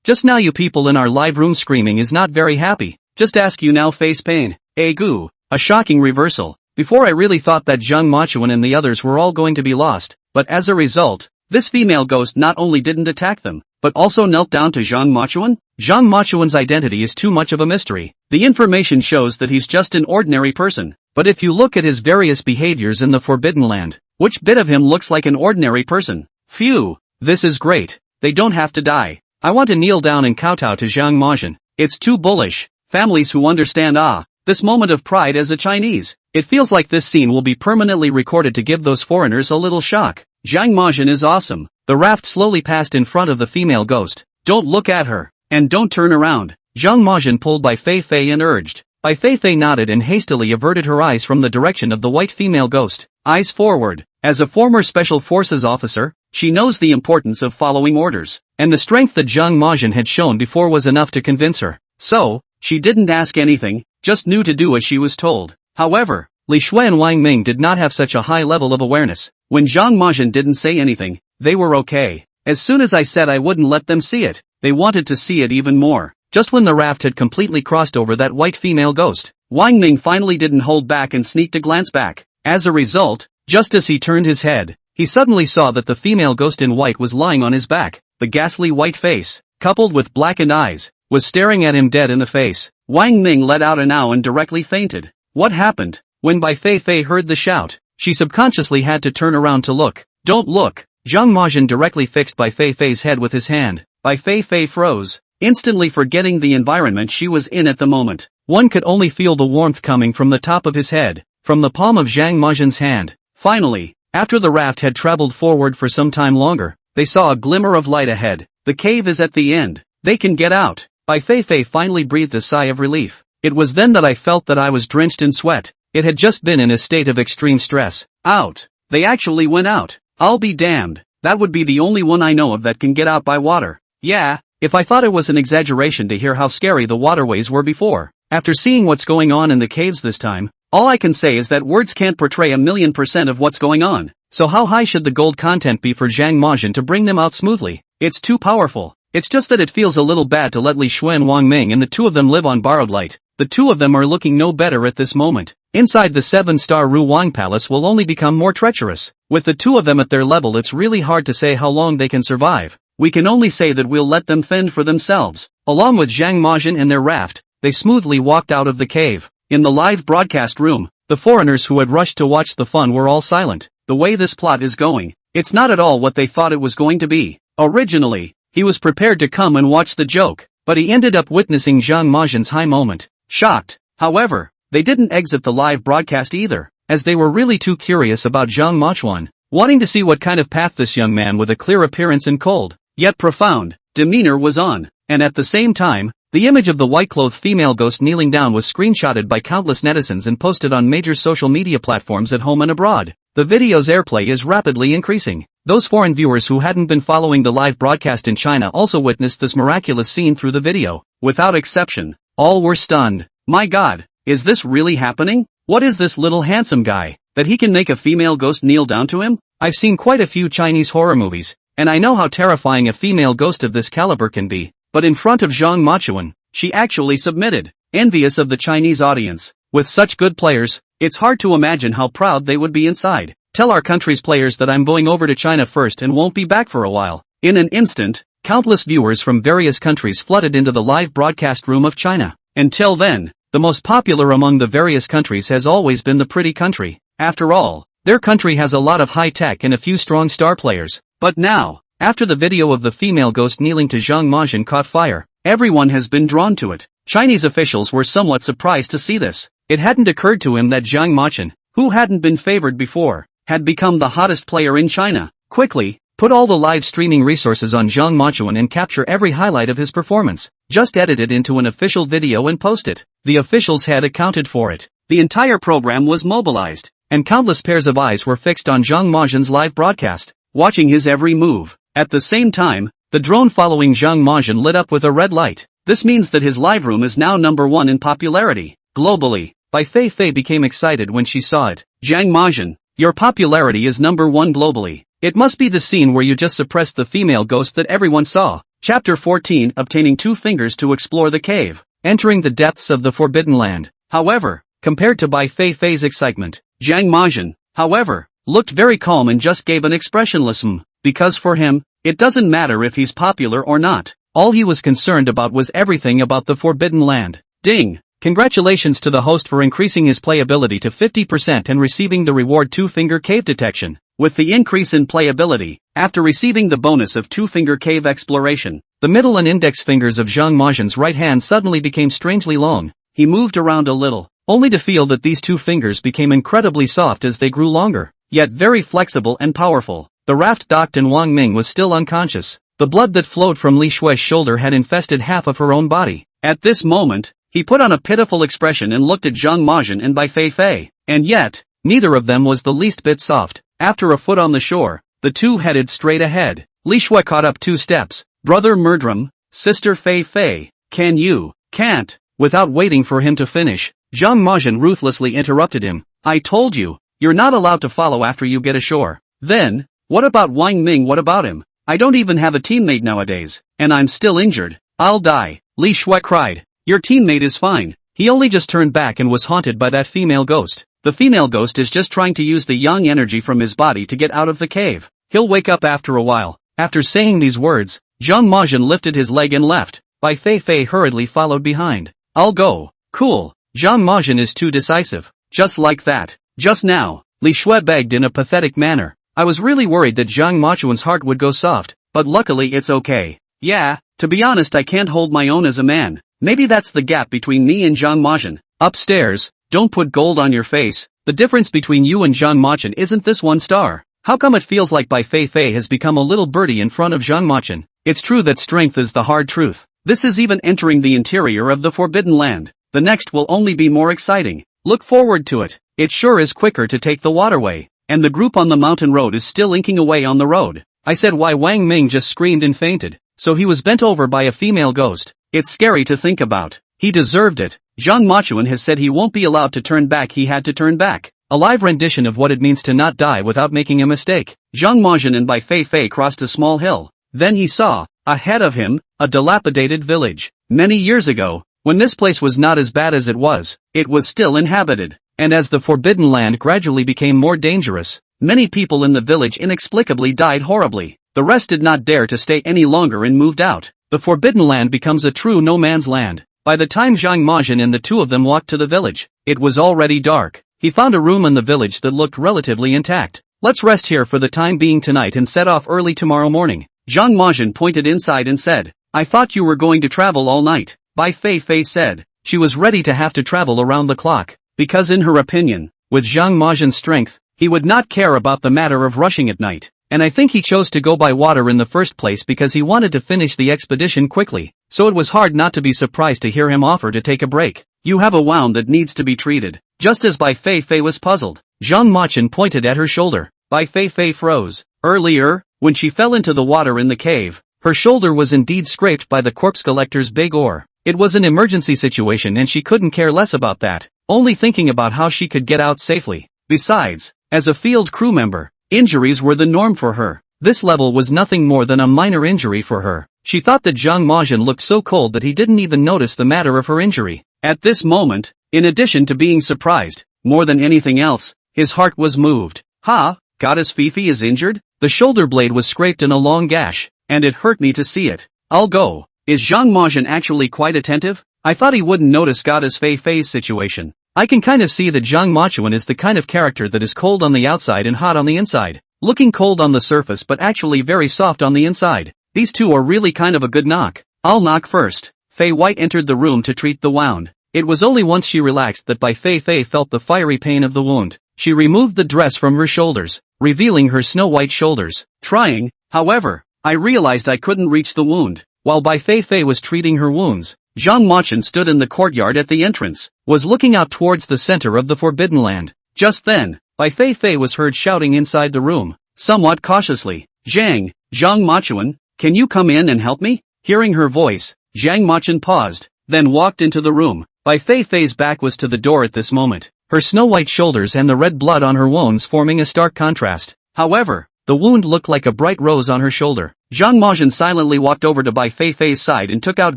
Just now you people in our live room screaming is not very happy. Just ask you now face pain. Goo, a shocking reversal. Before I really thought that Zhang Machuan and the others were all going to be lost, but as a result, this female ghost not only didn't attack them, but also knelt down to Zhang Machuan? Zhang Machuan's identity is too much of a mystery. The information shows that he's just an ordinary person, but if you look at his various behaviors in the Forbidden Land, which bit of him looks like an ordinary person? Phew, this is great. They don't have to die. I want to kneel down and kowtow to Zhang Majin. It's too bullish. Families who understand this moment of pride as a Chinese. It feels like this scene will be permanently recorded to give those foreigners a little shock. Zhang Majin is awesome. The raft slowly passed in front of the female ghost. Don't look at her. And don't turn around. Zhang Majin pulled Bai Feifei and urged. Bai Feifei nodded and hastily averted her eyes from the direction of the white female ghost. Eyes forward. As a former Special Forces officer, she knows the importance of following orders. And the strength that Zhang Majin had shown before was enough to convince her. So, she didn't ask anything, just knew to do as she was told. However, Li Shui and Wang Ming did not have such a high level of awareness. When Zhang Majin didn't say anything, they were okay. As soon as I said I wouldn't let them see it, they wanted to see it even more. Just when the raft had completely crossed over that white female ghost, Wang Ming finally didn't hold back and sneaked a glance back. As a result, just as he turned his head, he suddenly saw that the female ghost in white was lying on his back. The ghastly white face, coupled with blackened eyes, was staring at him dead in the face. Wang Ming let out an ow and directly fainted. What happened? When Bai Feifei heard the shout, she subconsciously had to turn around to look. Don't look. Zhang Majin directly fixed Bai Feifei's head with his hand. Bai Feifei froze, instantly forgetting the environment she was in at the moment. One could only feel the warmth coming from the top of his head, from the palm of Zhang Majin's hand. Finally, after the raft had traveled forward for some time longer, they saw a glimmer of light ahead. The cave is at the end. They can get out. Bai Feifei finally breathed a sigh of relief. It was then that I felt that I was drenched in sweat. It had just been in a state of extreme stress. Out. They actually went out. I'll be damned. That would be the only one I know of that can get out by water. Yeah, if I thought it was an exaggeration to hear how scary the waterways were before. After seeing what's going on in the caves this time, all I can say is that words can't portray 1,000,000% of what's going on. So how high should the gold content be for Zhang Majin to bring them out smoothly? It's too powerful. It's just that it feels a little bad to let Li Shui and Wang Ming and the two of them live on borrowed light. The two of them are looking no better at this moment. Inside the 7-star Ruwang Palace will only become more treacherous. With the two of them at their level, it's really hard to say how long they can survive. We can only say that we'll let them fend for themselves. Along with Zhang Majin and their raft, they smoothly walked out of the cave. In the live broadcast room, the foreigners who had rushed to watch the fun were all silent. The way this plot is going, it's not at all what they thought it was going to be. Originally, he was prepared to come and watch the joke, but he ended up witnessing Zhang Majin's high moment. Shocked, however, they didn't exit the live broadcast either, as they were really too curious about Zhang Machuan, wanting to see what kind of path this young man with a clear appearance and cold, yet profound, demeanor was on, and at the same time, the image of the white-clothed female ghost kneeling down was screenshotted by countless netizens and posted on major social media platforms at home and abroad. The video's airplay is rapidly increasing. Those foreign viewers who hadn't been following the live broadcast in China also witnessed this miraculous scene through the video. Without exception, all were stunned. My God, is this really happening? What is this little handsome guy, that he can make a female ghost kneel down to him? I've seen quite a few Chinese horror movies, and I know how terrifying a female ghost of this caliber can be, but in front of Zhang Machuan, she actually submitted, envious of the Chinese audience. With such good players, it's hard to imagine how proud they would be inside. Tell our country's players that I'm going over to China first and won't be back for a while. In an instant, countless viewers from various countries flooded into the live broadcast room of China. Until then, the most popular among the various countries has always been the pretty country. After all, their country has a lot of high tech and a few strong star players. But now, after the video of the female ghost kneeling to Zhang Majin caught fire, everyone has been drawn to it. Chinese officials were somewhat surprised to see this. It hadn't occurred to him that Zhang Majin, who hadn't been favored before, had become the hottest player in China. Quickly, put all the live streaming resources on Zhang Machuan and capture every highlight of his performance. Just edit it into an official video and post it. The officials had accounted for it. The entire program was mobilized, and countless pairs of eyes were fixed on Zhang Majin's live broadcast, watching his every move. At the same time, the drone following Zhang Majin lit up with a red light. This means that his live room is now #1 in popularity. Globally, Bai Feifei became excited when she saw it. Zhang Majin, your popularity is #1 globally. It must be the scene where you just suppressed the female ghost that everyone saw. Chapter 14, Obtaining 2 Fingers to Explore the Cave. Entering the depths of the Forbidden Land. However, compared to Bai Feifei's excitement, Zhang Majin, however, looked very calm and just gave an expressionless because for him, it doesn't matter if he's popular or not. All he was concerned about was everything about the Forbidden Land. Ding! Congratulations to the host for increasing his playability to 50% and receiving the reward 2-finger cave detection. With the increase in playability, after receiving the bonus of 2-finger cave exploration, the middle and index fingers of Zhang Majin's right hand suddenly became strangely long. He moved around a little, only to feel that these 2 fingers became incredibly soft as they grew longer, yet very flexible and powerful. The raft docked and Wang Ming was still unconscious. The blood that flowed from Li Shui's shoulder had infested half of her own body. At this moment, he put on a pitiful expression and looked at Zhang Majin and Bai Feifei, and yet, neither of them was the least bit soft. After a foot on the shore, the two headed straight ahead. Li Shui caught up 2 steps. Brother Murdram, Sister Feifei, can't. Without waiting for him to finish, Zhang Majin ruthlessly interrupted him. I told you, you're not allowed to follow after you get ashore. Then, what about Wang Ming? What about him? I don't even have a teammate nowadays, and I'm still injured. I'll die. Li Shui cried. Your teammate is fine. He only just turned back and was haunted by that female ghost. The female ghost is just trying to use the yang energy from his body to get out of the cave. He'll wake up after a while. After saying these words, Zhang Majin lifted his leg and left. Bai Feifei hurriedly followed behind. I'll go. Cool. Zhang Majin is too decisive. Just like that. Just now, Li Shui begged in a pathetic manner. I was really worried that Zhang Machuan's heart would go soft, but luckily it's okay. Yeah, to be honest, I can't hold my own as a man. Maybe that's the gap between me and Zhang Majin. Upstairs, don't put gold on your face. The difference between you and Zhang Majin isn't this 1 star. How come it feels like Bai Feifei has become a little birdie in front of Zhang Majin? It's true that strength is the hard truth. This is even entering the interior of the Forbidden Land. The next will only be more exciting. Look forward to it. It sure is quicker to take the Waterway. And the group on the mountain road is still inking away on the road. I said why Wang Ming just screamed and fainted. So he was bent over by a female ghost. It's scary to think about. He deserved it. Zhang Machuan has said he won't be allowed to turn back. He had to turn back. A live rendition of what it means to not die without making a mistake. Zhang Majin and Bai Feifei crossed a small hill. Then he saw, ahead of him, a dilapidated village. Many years ago, when this place was not as bad as it was still inhabited. And as the Forbidden Land gradually became more dangerous, many people in the village inexplicably died horribly. The rest did not dare to stay any longer and moved out. The Forbidden Land becomes a true no-man's land. By the time Zhang Majin and the two of them walked to the village, it was already dark. He found a room in the village that looked relatively intact. Let's rest here for the time being tonight and set off early tomorrow morning. Zhang Majin pointed inside and said, I thought you were going to travel all night. Bai Feifei said. She was ready to have to travel around the clock, because in her opinion, with Zhang Majin's strength, he would not care about the matter of rushing at night. And I think he chose to go by water in the first place because he wanted to finish the expedition quickly, so it was hard not to be surprised to hear him offer to take a break. You have a wound that needs to be treated. Just as Bai Feifei was puzzled, Zhang Majin pointed at her shoulder. Bai Feifei froze. Earlier, when she fell into the water in the cave, her shoulder was indeed scraped by the corpse collector's big oar. It was an emergency situation and she couldn't care less about that, only thinking about how she could get out safely. Besides, as a field crew member, injuries were the norm for her. This level was nothing more than a minor injury for her. She thought that Zhang Majin looked so cold that he didn't even notice the matter of her injury. At this moment, in addition to being surprised, more than anything else, his heart was moved. Ha! Goddess Feifei is injured? The shoulder blade was scraped in a long gash, and it hurt me to see it. I'll go. Is Zhang Majin actually quite attentive? I thought he wouldn't notice Goddess Feifei's situation. I can kind of see that Zhang Majin is the kind of character that is cold on the outside and hot on the inside. Looking cold on the surface but actually very soft on the inside. These two are really kind of a good knock. I'll knock first. Fei White entered the room to treat the wound. It was only once she relaxed that Bai Feifei felt the fiery pain of the wound. She removed the dress from her shoulders, revealing her snow-white shoulders. Trying, however, I realized I couldn't reach the wound. While Bai Feifei was treating her wounds, Zhang Majin stood in the courtyard at the entrance, was looking out towards the center of the Forbidden Land. Just then, Bai Feifei was heard shouting inside the room, somewhat cautiously, Zhang Majin, can you come in and help me? Hearing her voice, Zhang Majin paused, then walked into the room. Bai Feifei's back was to the door at this moment, her snow-white shoulders and the red blood on her wounds forming a stark contrast. However, the wound looked like a bright rose on her shoulder. Zhang Majin silently walked over to Bai Feifei's side and took out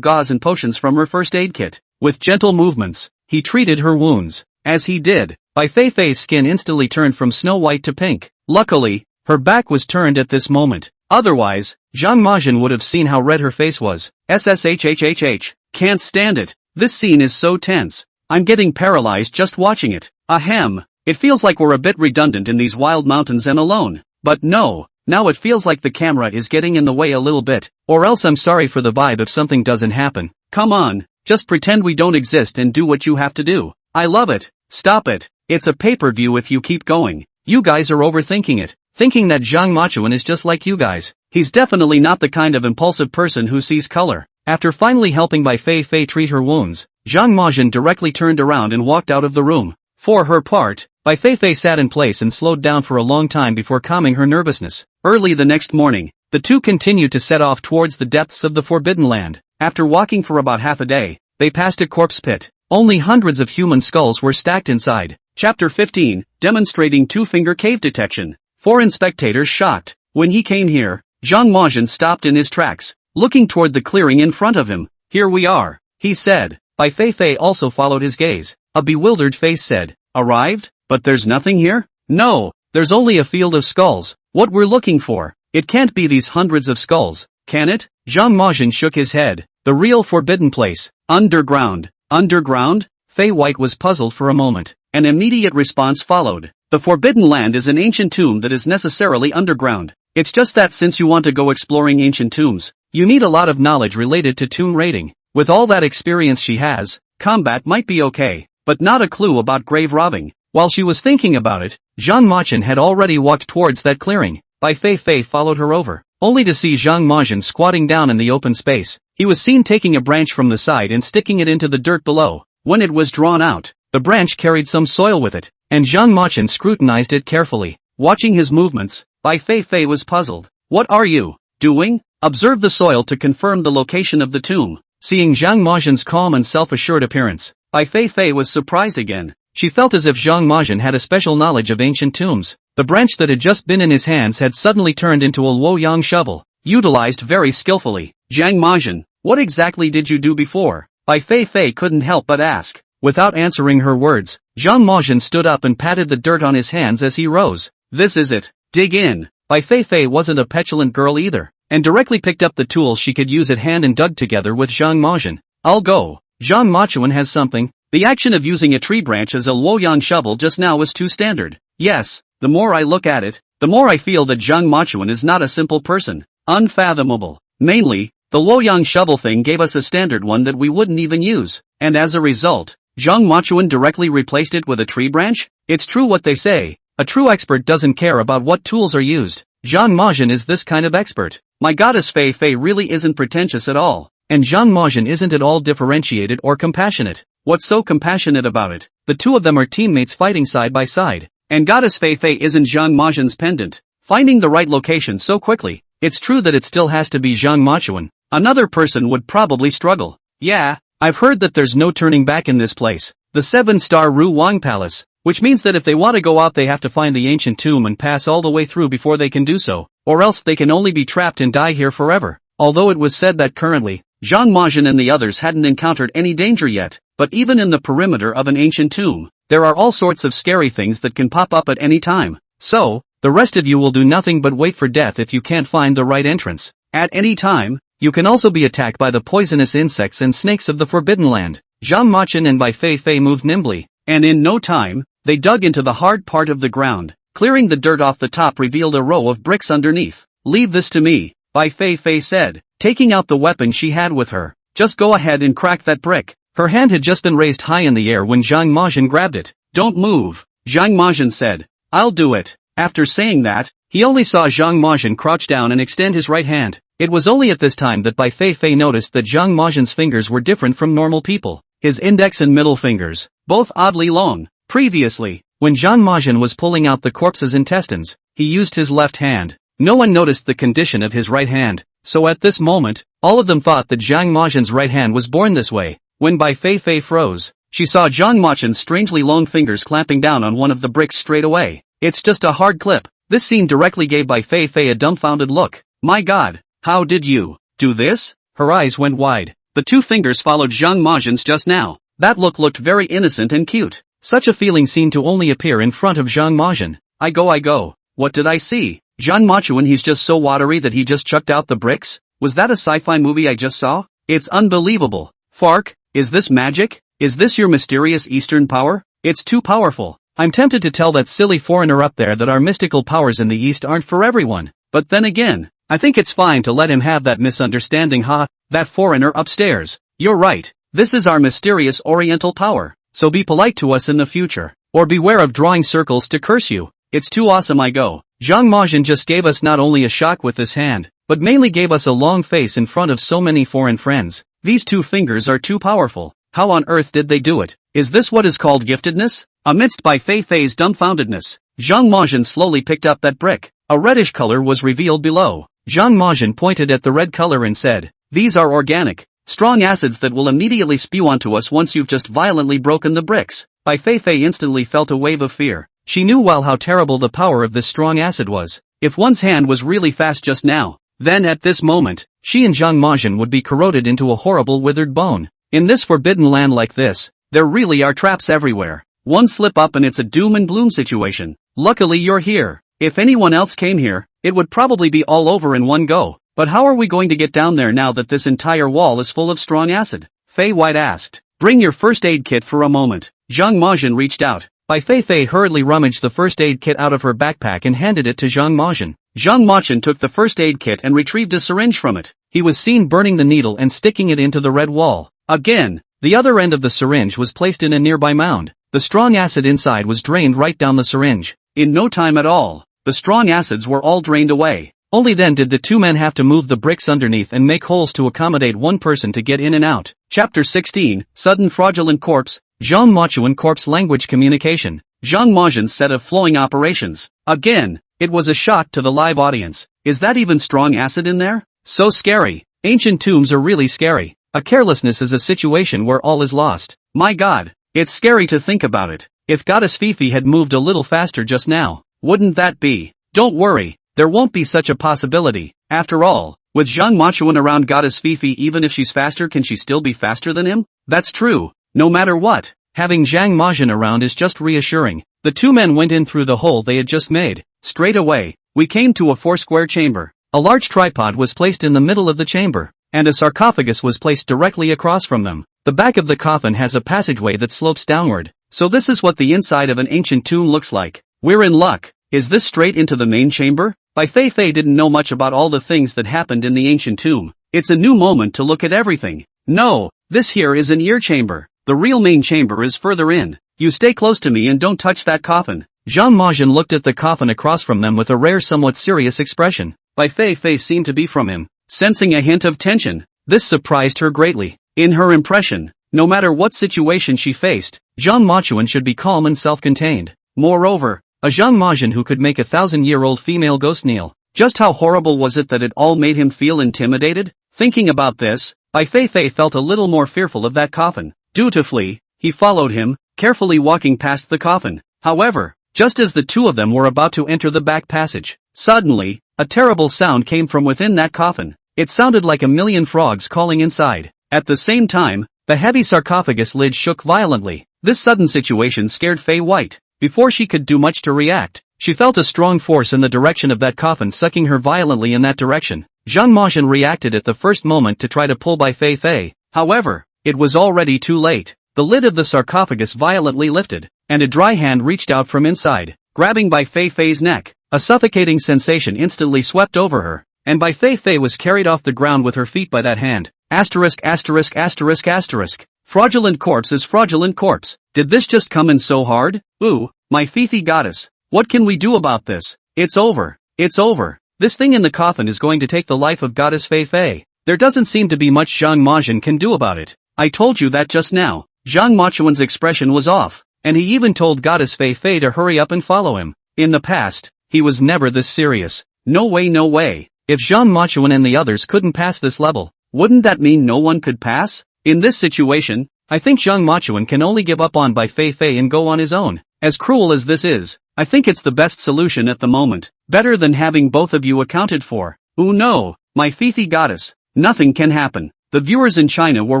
gauze and potions from her first aid kit. With gentle movements, he treated her wounds. As he did, Bai Feifei's skin instantly turned from snow-white to pink. Luckily, her back was turned at this moment. Otherwise, Zhang Majin would have seen how red her face was. SSHHHH. Can't stand it. This scene is so tense. I'm getting paralyzed just watching it. Ahem. It feels like we're a bit redundant in these wild mountains and alone. But no, now it feels like the camera is getting in the way a little bit, or else I'm sorry for the vibe if something doesn't happen. Come on, just pretend we don't exist and do what you have to do. I love it. Stop it. It's a pay-per-view if you keep going. You guys are overthinking it, thinking that Zhang Majin is just like you guys. He's definitely not the kind of impulsive person who sees color. After finally helping Bai Feifei treat her wounds, Zhang Majin directly turned around and walked out of the room. For her part, Bai Feifei sat in place and slowed down for a long time before calming her nervousness. Early the next morning, the two continued to set off towards the depths of the Forbidden Land. After walking for about half a day, they passed a corpse pit. Only hundreds of human skulls were stacked inside. Chapter 15, Demonstrating Two-Finger Cave Detection. Foreign spectators shocked. When he came here, Zhang Majin stopped in his tracks, looking toward the clearing in front of him. Here we are, he said. Bai Feifei also followed his gaze. A bewildered face said, arrived? But there's nothing here? No, there's only a field of skulls. What we're looking for. It can't be these hundreds of skulls, can it? Zhang Majin shook his head. The real forbidden place. Underground. Underground? Fei White was puzzled for a moment. An immediate response followed. The Forbidden Land is an ancient tomb that is necessarily underground. It's just that since you want to go exploring ancient tombs, you need a lot of knowledge related to tomb raiding. With all that experience she has, combat might be okay, but not a clue about grave robbing. While she was thinking about it, Zhang Majin had already walked towards that clearing. Bai Feifei followed her over, only to see Zhang Majin squatting down in the open space. He was seen taking a branch from the side and sticking it into the dirt below. When it was drawn out, the branch carried some soil with it, and Zhang Majin scrutinized it carefully. Watching his movements, Bai Feifei was puzzled. What are you doing? Observe the soil to confirm the location of the tomb. Seeing Zhang Majin's calm and self-assured appearance, Bai Feifei was surprised again. She felt as if Zhang Majin had a special knowledge of ancient tombs. The branch that had just been in his hands had suddenly turned into a Luoyang shovel. utilized very skillfully. Zhang Majin, what exactly did you do before? Bai Feifei couldn't help but ask. Without answering her words, Zhang Majin stood up and patted the dirt on his hands as he rose. This is it. Dig in. Bai Feifei wasn't a petulant girl either, and directly picked up the tools she could use at hand and dug together with Zhang Majin. I'll go. Zhang Machuan has something. The action of using a tree branch as a Luoyang shovel just now was too standard. Yes, the more I look at it, the more I feel that Zhang Machuan is not a simple person. Unfathomable. Mainly, the Luoyang shovel thing gave us a standard one that we wouldn't even use, and as a result, Zhang Machuan directly replaced it with a tree branch? It's true what they say, a true expert doesn't care about what tools are used. Zhang Majin is this kind of expert. My goddess Feifei really isn't pretentious at all, and Zhang Majin isn't at all differentiated or compassionate. What's so compassionate about it? The two of them are teammates fighting side by side, and goddess Feifei isn't Zhang Majin's pendant. Finding the right location so quickly, it's true that it still has to be Zhang Machuan. Another person would probably struggle. Yeah, I've heard that there's no turning back in this place. The 7-star Ru Wang Palace, which means that if they want to go out they have to find the ancient tomb and pass all the way through before they can do so, or else they can only be trapped and die here forever. Although it was said that currently, Zhang Majin and the others hadn't encountered any danger yet, but even in the perimeter of an ancient tomb, there are all sorts of scary things that can pop up at any time. So, the rest of you will do nothing but wait for death if you can't find the right entrance. At any time, you can also be attacked by the poisonous insects and snakes of the Forbidden Land. Zhang Machin and Bai Feifei moved nimbly, and in no time, they dug into the hard part of the ground. Clearing the dirt off the top revealed a row of bricks underneath. Leave this to me, Bai Feifei said, taking out the weapon she had with her. Just go ahead and crack that brick. Her hand had just been raised high in the air when Zhang Majin grabbed it. Don't move, Zhang Majin said. I'll do it. After saying that, he only saw Zhang Majin crouch down and extend his right hand. It was only at this time that Bai Feifei noticed that Zhang Majin's fingers were different from normal people. His index and middle fingers, both oddly long. Previously, when Zhang Majin was pulling out the corpse's intestines, he used his left hand. No one noticed the condition of his right hand, so at this moment, all of them thought that Zhang Majin's right hand was born this way. When Bai Feifei froze, she saw Zhang Machin's strangely long fingers clamping down on one of the bricks straight away. It's just a hard clip. This scene directly gave Bai Feifei a dumbfounded look. My god, how did you do this? Her eyes went wide. The two fingers followed Zhang Majin's just now. That look looked very innocent and cute. Such a feeling seemed to only appear in front of Zhang Majin. I go. What did I see? Zhang Machuan, he's just so watery that he just chucked out the bricks? Was that a sci-fi movie I just saw? It's unbelievable. Fark, is this magic? Is this your mysterious Eastern power? It's too powerful. I'm tempted to tell that silly foreigner up there that our mystical powers in the East aren't for everyone. But then again, I think it's fine to let him have that misunderstanding. That foreigner upstairs. You're right. This is our mysterious Oriental power. So be polite to us in the future. Or beware of drawing circles to curse you. It's too awesome. I go. Zhang Majin just gave us not only a shock with this hand, but mainly gave us a long face in front of so many foreign friends. These two fingers are too powerful. How on earth did they do it? Is this what is called giftedness? Amidst Bai Feifei's dumbfoundedness, Zhang Majin slowly picked up that brick. A reddish color was revealed below. Zhang Majin pointed at the red color and said, these are organic, strong acids that will immediately spew onto us once you've just violently broken the bricks. Bai Feifei instantly felt a wave of fear. She knew well how terrible the power of this strong acid was. If one's hand was really fast just now, then at this moment, she and Zhang Majin would be corroded into a horrible withered bone. In this forbidden land like this, there really are traps everywhere. One slip up and it's a doom and gloom situation. Luckily you're here. If anyone else came here, it would probably be all over in one go. But how are we going to get down there now that this entire wall is full of strong acid? Fei White asked. Bring your first aid kit for a moment. Zhang Majin reached out. Bai Feifei hurriedly rummaged the first aid kit out of her backpack and handed it to Zhang Majin. Zhang Majin took the first aid kit and retrieved a syringe from it. He was seen burning the needle and sticking it into the red wall. Again, the other end of the syringe was placed in a nearby mound. The strong acid inside was drained right down the syringe. In no time at all, the strong acids were all drained away. Only then did the two men have to move the bricks underneath and make holes to accommodate one person to get in and out. Chapter 16, Sudden Fraudulent Corpse, Zhang Machuan Corpse Language Communication. Zhang Majin's set of flowing operations. Again, it was a shock to the live audience. Is that even strong acid in there? So scary. Ancient tombs are really scary. A carelessness is a situation where all is lost. My god, it's scary to think about it. If Goddess Feifei had moved a little faster just now, wouldn't that be? Don't worry, there won't be such a possibility. After all, with Zhang Machuan around Goddess Feifei, even if she's faster, can she still be faster than him? That's true. No matter what, having Zhang Machuan around is just reassuring. The two men went in through the hole they had just made. Straight away, we came to a four-square chamber. A large tripod was placed in the middle of the chamber, and a sarcophagus was placed directly across from them. The back of the coffin has a passageway that slopes downward. So this is what the inside of an ancient tomb looks like. We're in luck. Is this straight into the main chamber? Bai Feifei didn't know much about all the things that happened in the ancient tomb. It's a new moment to look at everything. No, this here is an ear chamber. The real main chamber is further in. You stay close to me and don't touch that coffin. Zhang Machuan looked at the coffin across from them with a rare, somewhat serious expression. Bai Feifei seemed to be from him, sensing a hint of tension. This surprised her greatly. In her impression, no matter what situation she faced, Zhang Machuan should be calm and self-contained. Moreover, a Zhang Machuan who could make a 1,000-year-old female ghost kneel. Just how horrible was it that it all made him feel intimidated? Thinking about this, Bai Feifei felt a little more fearful of that coffin. Dutifully, he followed him, carefully walking past the coffin. However, just as the two of them were about to enter the back passage, suddenly, a terrible sound came from within that coffin. It sounded like a million frogs calling inside. At the same time, the heavy sarcophagus lid shook violently. This sudden situation scared Fei White. Before she could do much to react, she felt a strong force in the direction of that coffin sucking her violently in that direction. Zhang Machuan reacted at the first moment to try to pull Bai Feifei. However, it was already too late. The lid of the sarcophagus violently lifted, and a dry hand reached out from inside, grabbing Bai Feifei's neck. A suffocating sensation instantly swept over her, and Bai Feifei was carried off the ground with her feet by that hand. Asterisk asterisk asterisk asterisk. Fraudulent corpse is fraudulent corpse. Did this just come in so hard? Ooh, my Feifei goddess. What can we do about this? It's over. It's over. This thing in the coffin is going to take the life of Goddess Feifei. There doesn't seem to be much Zhang Machuan can do about it. I told you that just now. Zhang Machuan's expression was off, and he even told Goddess Feifei to hurry up and follow him. In the past, he was never this serious. No way, no way. If Zhang Machuan and the others couldn't pass this level, wouldn't that mean no one could pass? In this situation, I think Zhang Machuan can only give up on Bai Feifei and go on his own. As cruel as this is, I think it's the best solution at the moment. Better than having both of you accounted for. Oh no, my Feifei goddess. Nothing can happen. The viewers in China were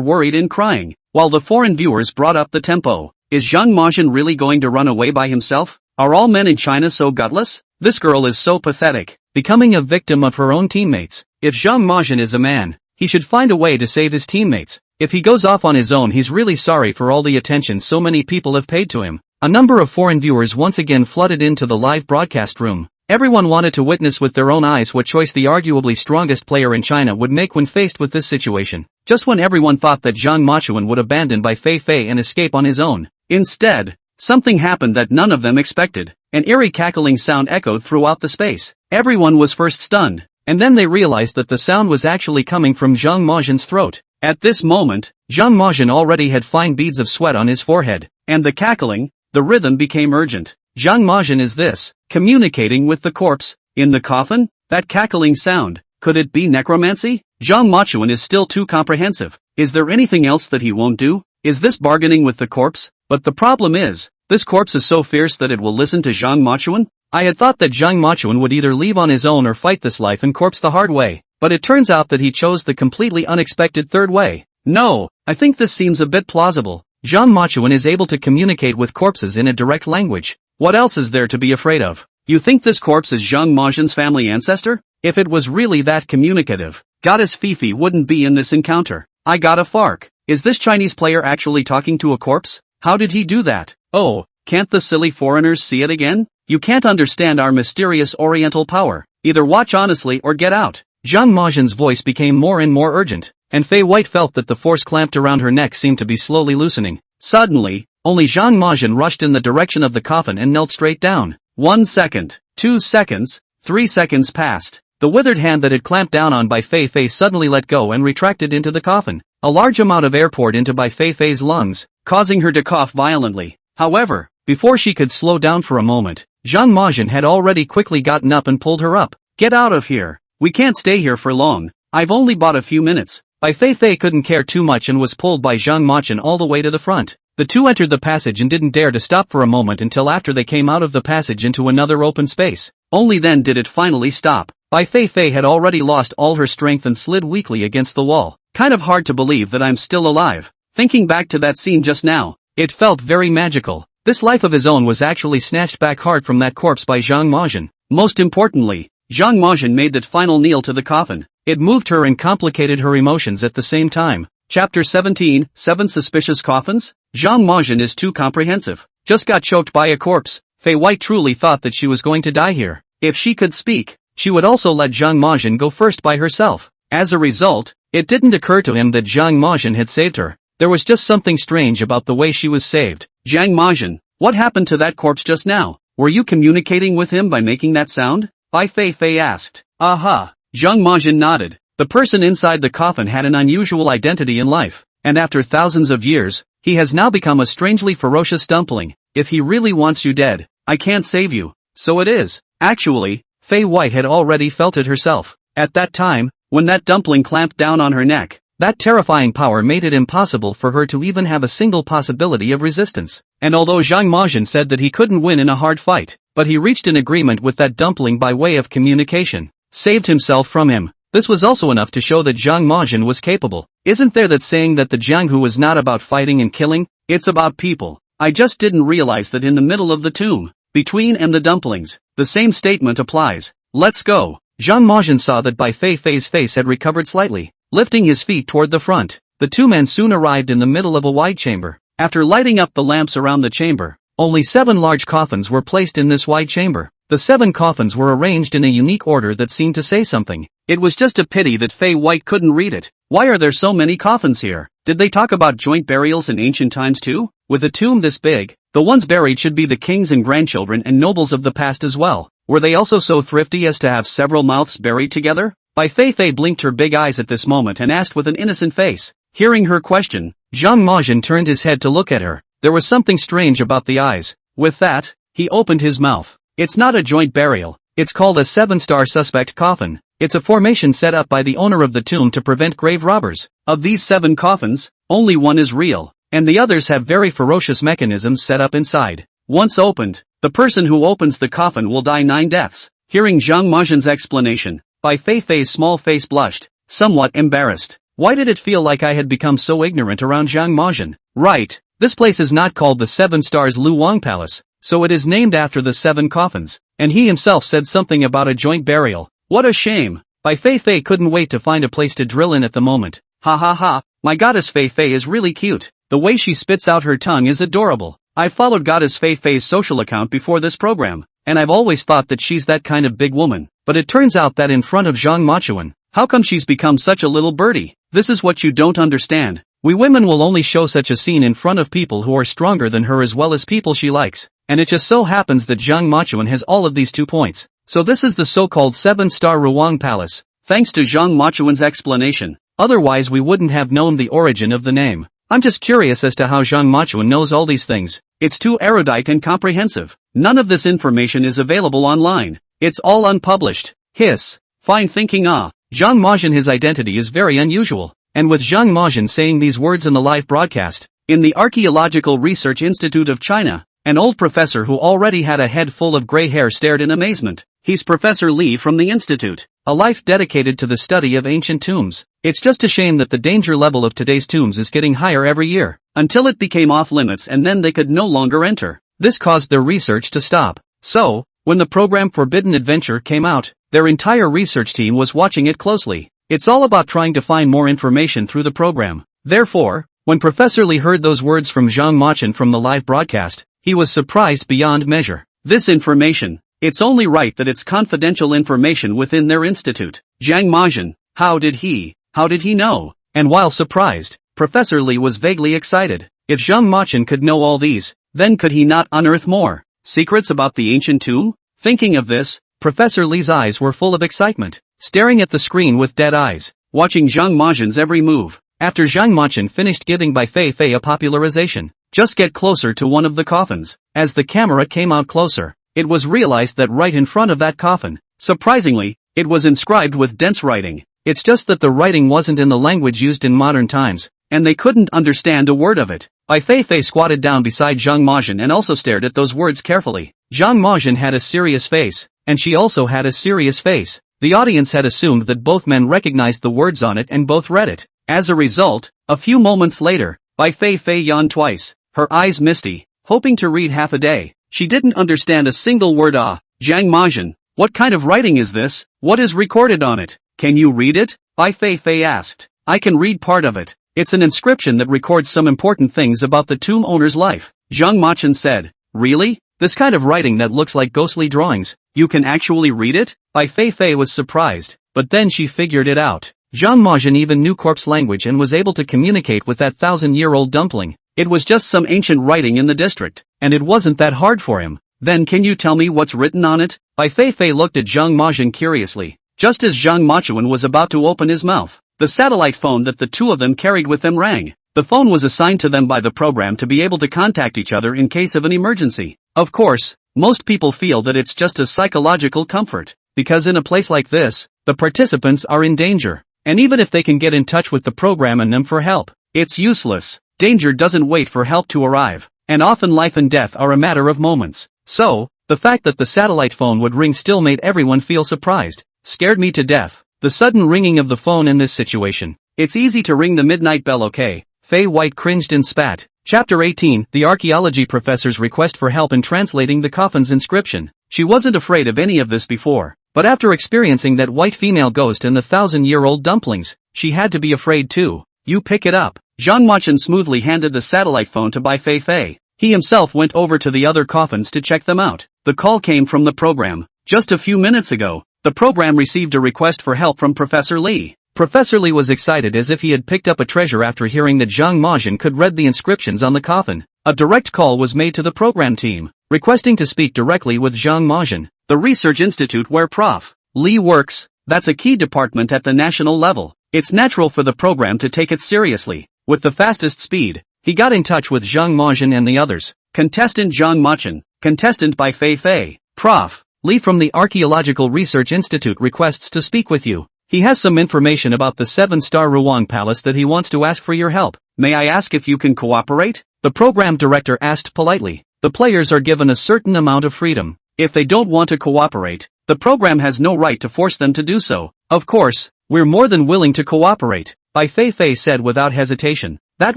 worried and crying, while the foreign viewers brought up the tempo. Is Zhang Machuan really going to run away by himself? Are all men in China so gutless? This girl is so pathetic, becoming a victim of her own teammates. If Zhang Machuan is a man, he should find a way to save his teammates. If he goes off on his own, he's really sorry for all the attention so many people have paid to him. A number of foreign viewers once again flooded into the live broadcast room. Everyone wanted to witness with their own eyes what choice the arguably strongest player in China would make when faced with this situation. Just when everyone thought that Zhang Machuan would abandon Bai Feifei and escape on his own, instead, something happened that none of them expected. An eerie cackling sound echoed throughout the space. Everyone was first stunned, and then they realized that the sound was actually coming from Zhang Machuan's throat. At this moment, Zhang Machuan already had fine beads of sweat on his forehead, and the cackling, the rhythm became urgent. Zhang Machuan is this, communicating with the corpse, in the coffin? That cackling sound, could it be necromancy? Zhang Machuan is still too comprehensive. Is there anything else that he won't do? Is this bargaining with the corpse? But the problem is, this corpse is so fierce that it will listen to Zhang Machuan? I had thought that Zhang Machuan would either leave on his own or fight this life and corpse the hard way, but it turns out that he chose the completely unexpected third way. No, I think this seems a bit plausible. Zhang Machuan is able to communicate with corpses in a direct language. What else is there to be afraid of? You think this corpse is Zhang Machuan's family ancestor? If it was really that communicative, Goddess Feifei wouldn't be in this encounter. I got a fark. Is this Chinese player actually talking to a corpse? How did he do that? Oh, can't the silly foreigners see it again? You can't understand our mysterious oriental power. Either watch honestly or get out. Zhang Machuan's voice became more and more urgent, and Fei White felt that the force clamped around her neck seemed to be slowly loosening. Suddenly, only Zhang Machuan rushed in the direction of the coffin and knelt straight down. 1 second, 2 seconds, 3 seconds passed. The withered hand that had clamped down on Bai Feifei suddenly let go and retracted into the coffin. A large amount of air poured into Bai Feifei's lungs, causing her to cough violently. However, before she could slow down for a moment, Zhang Machuan had already quickly gotten up and pulled her up. Get out of here. We can't stay here for long. I've only bought a few minutes. Bai Feifei couldn't care too much and was pulled by Zhang Machuan all the way to the front. The two entered the passage and didn't dare to stop for a moment until after they came out of the passage into another open space. Only then did it finally stop. Bai Feifei had already lost all her strength and slid weakly against the wall. Kind of hard to believe that I'm still alive. Thinking back to that scene just now, it felt very magical. This life of his own was actually snatched back hard from that corpse by Zhang Mozhen. Most importantly, Zhang Mozhen made that final kneel to the coffin. It moved her and complicated her emotions at the same time. Chapter 17, 7 Suspicious Coffins? Zhang Mozhen is too comprehensive. Just got choked by a corpse. Fei White truly thought that she was going to die here. If she could speak, she would also let Zhang Mozhen go first by herself. As a result, it didn't occur to him that Zhang Mozhen had saved her. There was just something strange about the way she was saved. Zhang Mozhen, what happened to that corpse just now? Were you communicating with him by making that sound? Bai Feifei asked. Aha. Zhang Mozhen nodded. The person inside the coffin had an unusual identity in life, and after thousands of years, he has now become a strangely ferocious dumpling. If he really wants you dead, I can't save you. So it is. Actually, Fei White had already felt it herself. At that time, when that dumpling clamped down on her neck, that terrifying power made it impossible for her to even have a single possibility of resistance. And although Zhang Mozhen said that he couldn't win in a hard fight, but he reached an agreement with that dumpling by way of communication, saved himself from him. This was also enough to show that Zhang Mozhen was capable. Isn't there that saying that the Jianghu was not about fighting and killing, it's about people? I just didn't realize that in the middle of the tomb, between and the dumplings, the same statement applies. Let's go. Zhang Mozhen saw that Bai Feifei's face had recovered slightly. Lifting his feet toward the front, the two men soon arrived in the middle of a wide chamber. After lighting up the lamps around the chamber, only 7 large coffins were placed in this wide chamber. The 7 coffins were arranged in a unique order that seemed to say something. It was just a pity that Fei White couldn't read it. Why are there so many coffins here? Did they talk about joint burials in ancient times too? With a tomb this big, the ones buried should be the kings and grandchildren and nobles of the past as well. Were they also so thrifty as to have several mouths buried together? Bai Feifei blinked her big eyes at this moment and asked with an innocent face. Hearing her question, Zhang Mozhen turned his head to look at her. There was something strange about the eyes. With that, he opened his mouth. It's not a joint burial. It's called a 7-star suspect coffin. It's a formation set up by the owner of the tomb to prevent grave robbers. Of these 7 coffins, only one is real, and the others have very ferocious mechanisms set up inside. Once opened, the person who opens the coffin will die 9 deaths. Hearing Zhang Mozhen's explanation, Bai Feifei's small face blushed, somewhat embarrassed. Why did it feel like I had become so ignorant around Zhang Mozhen? Right, this place is not called the 7 Stars Luoyang Palace, so it is named after the 7 coffins, and he himself said something about a joint burial. What a shame. Bai Feifei couldn't wait to find a place to drill in at the moment. Ha ha ha, my goddess Feifei is really cute. The way she spits out her tongue is adorable. I followed goddess Feifei's social account before this program, and I've always thought that she's that kind of big woman, but it turns out that in front of Zhang Mozhen, how come she's become such a little birdie? This is what you don't understand. We women will only show such a scene in front of people who are stronger than her as well as people she likes, and it just so happens that Zhang Mozhen has all of these 2 points. So this is the so-called 7-star Ruang Palace, thanks to Zhang Mozhen's explanation. Otherwise we wouldn't have known the origin of the name. I'm just curious as to how Zhang Mozhen knows all these things. It's too erudite and comprehensive. None of this information is available online. It's all unpublished. Hiss. Fine thinking. Zhang Mozhen, his identity is very unusual. And with Zhang Mozhen saying these words in the live broadcast, in the Archaeological Research Institute of China, an old professor who already had a head full of gray hair stared in amazement. He's Professor Li from the institute, a life dedicated to the study of ancient tombs. It's just a shame that the danger level of today's tombs is getting higher every year, until it became off limits and then they could no longer enter. This caused their research to stop. So, when the program Forbidden Adventure came out, their entire research team was watching it closely. It's all about trying to find more information through the program. Therefore, when Professor Li heard those words from Zhang Mozhen from the live broadcast, he was surprised beyond measure. This information, it's only right that it's confidential information within their institute. Zhang Mozhen, how did he know? And while surprised, Professor Li was vaguely excited. If Zhang Mozhen could know all these, then could he not unearth more secrets about the ancient tomb? Thinking of this, Professor Li's eyes were full of excitement, staring at the screen with dead eyes, watching Zhang Mozhen's every move. After Zhang Mozhen finished giving Bai Feifei a popularization, just get closer to one of the coffins. As the camera came out closer, it was realized that right in front of that coffin, surprisingly, it was inscribed with dense writing. It's just that the writing wasn't in the language used in modern times, and they couldn't understand a word of it. Bai Feifei squatted down beside Zhang Mozhen and also stared at those words carefully. Zhang Mozhen had a serious face, and she also had a serious face. The audience had assumed that both men recognized the words on it and both read it. As a result, a few moments later, Bai Feifei yawned twice, her eyes misty, hoping to read half a day. She didn't understand a single word. Zhang Majin, what kind of writing is this? What is recorded on it? Can you read it? Bai Feifei asked. I can read part of it. It's an inscription that records some important things about the tomb owner's life. Zhang Majin said. Really? This kind of writing that looks like ghostly drawings, you can actually read it? Bai Feifei was surprised, but then she figured it out. Zhang Majin even knew corpse language and was able to communicate with that 1,000-year-old dumpling. It was just some ancient writing in the district, and it wasn't that hard for him. Then can you tell me what's written on it? Bai Feifei looked at Zhang Majin curiously. Just as Zhang Majin was about to open his mouth, the satellite phone that the two of them carried with them rang. The phone was assigned to them by the program to be able to contact each other in case of an emergency. Of course, most people feel that it's just a psychological comfort, because in a place like this, the participants are in danger. And even if they can get in touch with the program and them for help, it's useless. Danger doesn't wait for help to arrive, and often life and death are a matter of moments. So, the fact that the satellite phone would ring still made everyone feel surprised. Scared me to death. The sudden ringing of the phone in this situation. It's easy to ring the midnight bell, okay? Fei White cringed and spat. Chapter 18, The Archaeology Professor's Request for Help in Translating the Coffin's Inscription. She wasn't afraid of any of this before, but after experiencing that white female ghost and the 1,000-year-old dumplings, she had to be afraid too. You pick it up. Zhang Majin smoothly handed the satellite phone to Bai Feifei. He himself went over to the other coffins to check them out. The call came from the program. Just a few minutes ago, the program received a request for help from Professor Li. Professor Li was excited as if he had picked up a treasure after hearing that Zhang Majin could read the inscriptions on the coffin. A direct call was made to the program team, requesting to speak directly with Zhang Majin. The research institute where Prof. Li works, that's a key department at the national level. It's natural for the program to take it seriously. With the fastest speed, he got in touch with Zhang Majin and the others. Contestant Zhang Majin, contestant Bai Feifei. Prof. Li from the Archaeological Research Institute requests to speak with you. He has some information about the 7-star Ruang Palace that he wants to ask for your help. May I ask if you can cooperate? The program director asked politely. The players are given a certain amount of freedom. If they don't want to cooperate, the program has no right to force them to do so. Of course, we're more than willing to cooperate, Bai Feifei said without hesitation. That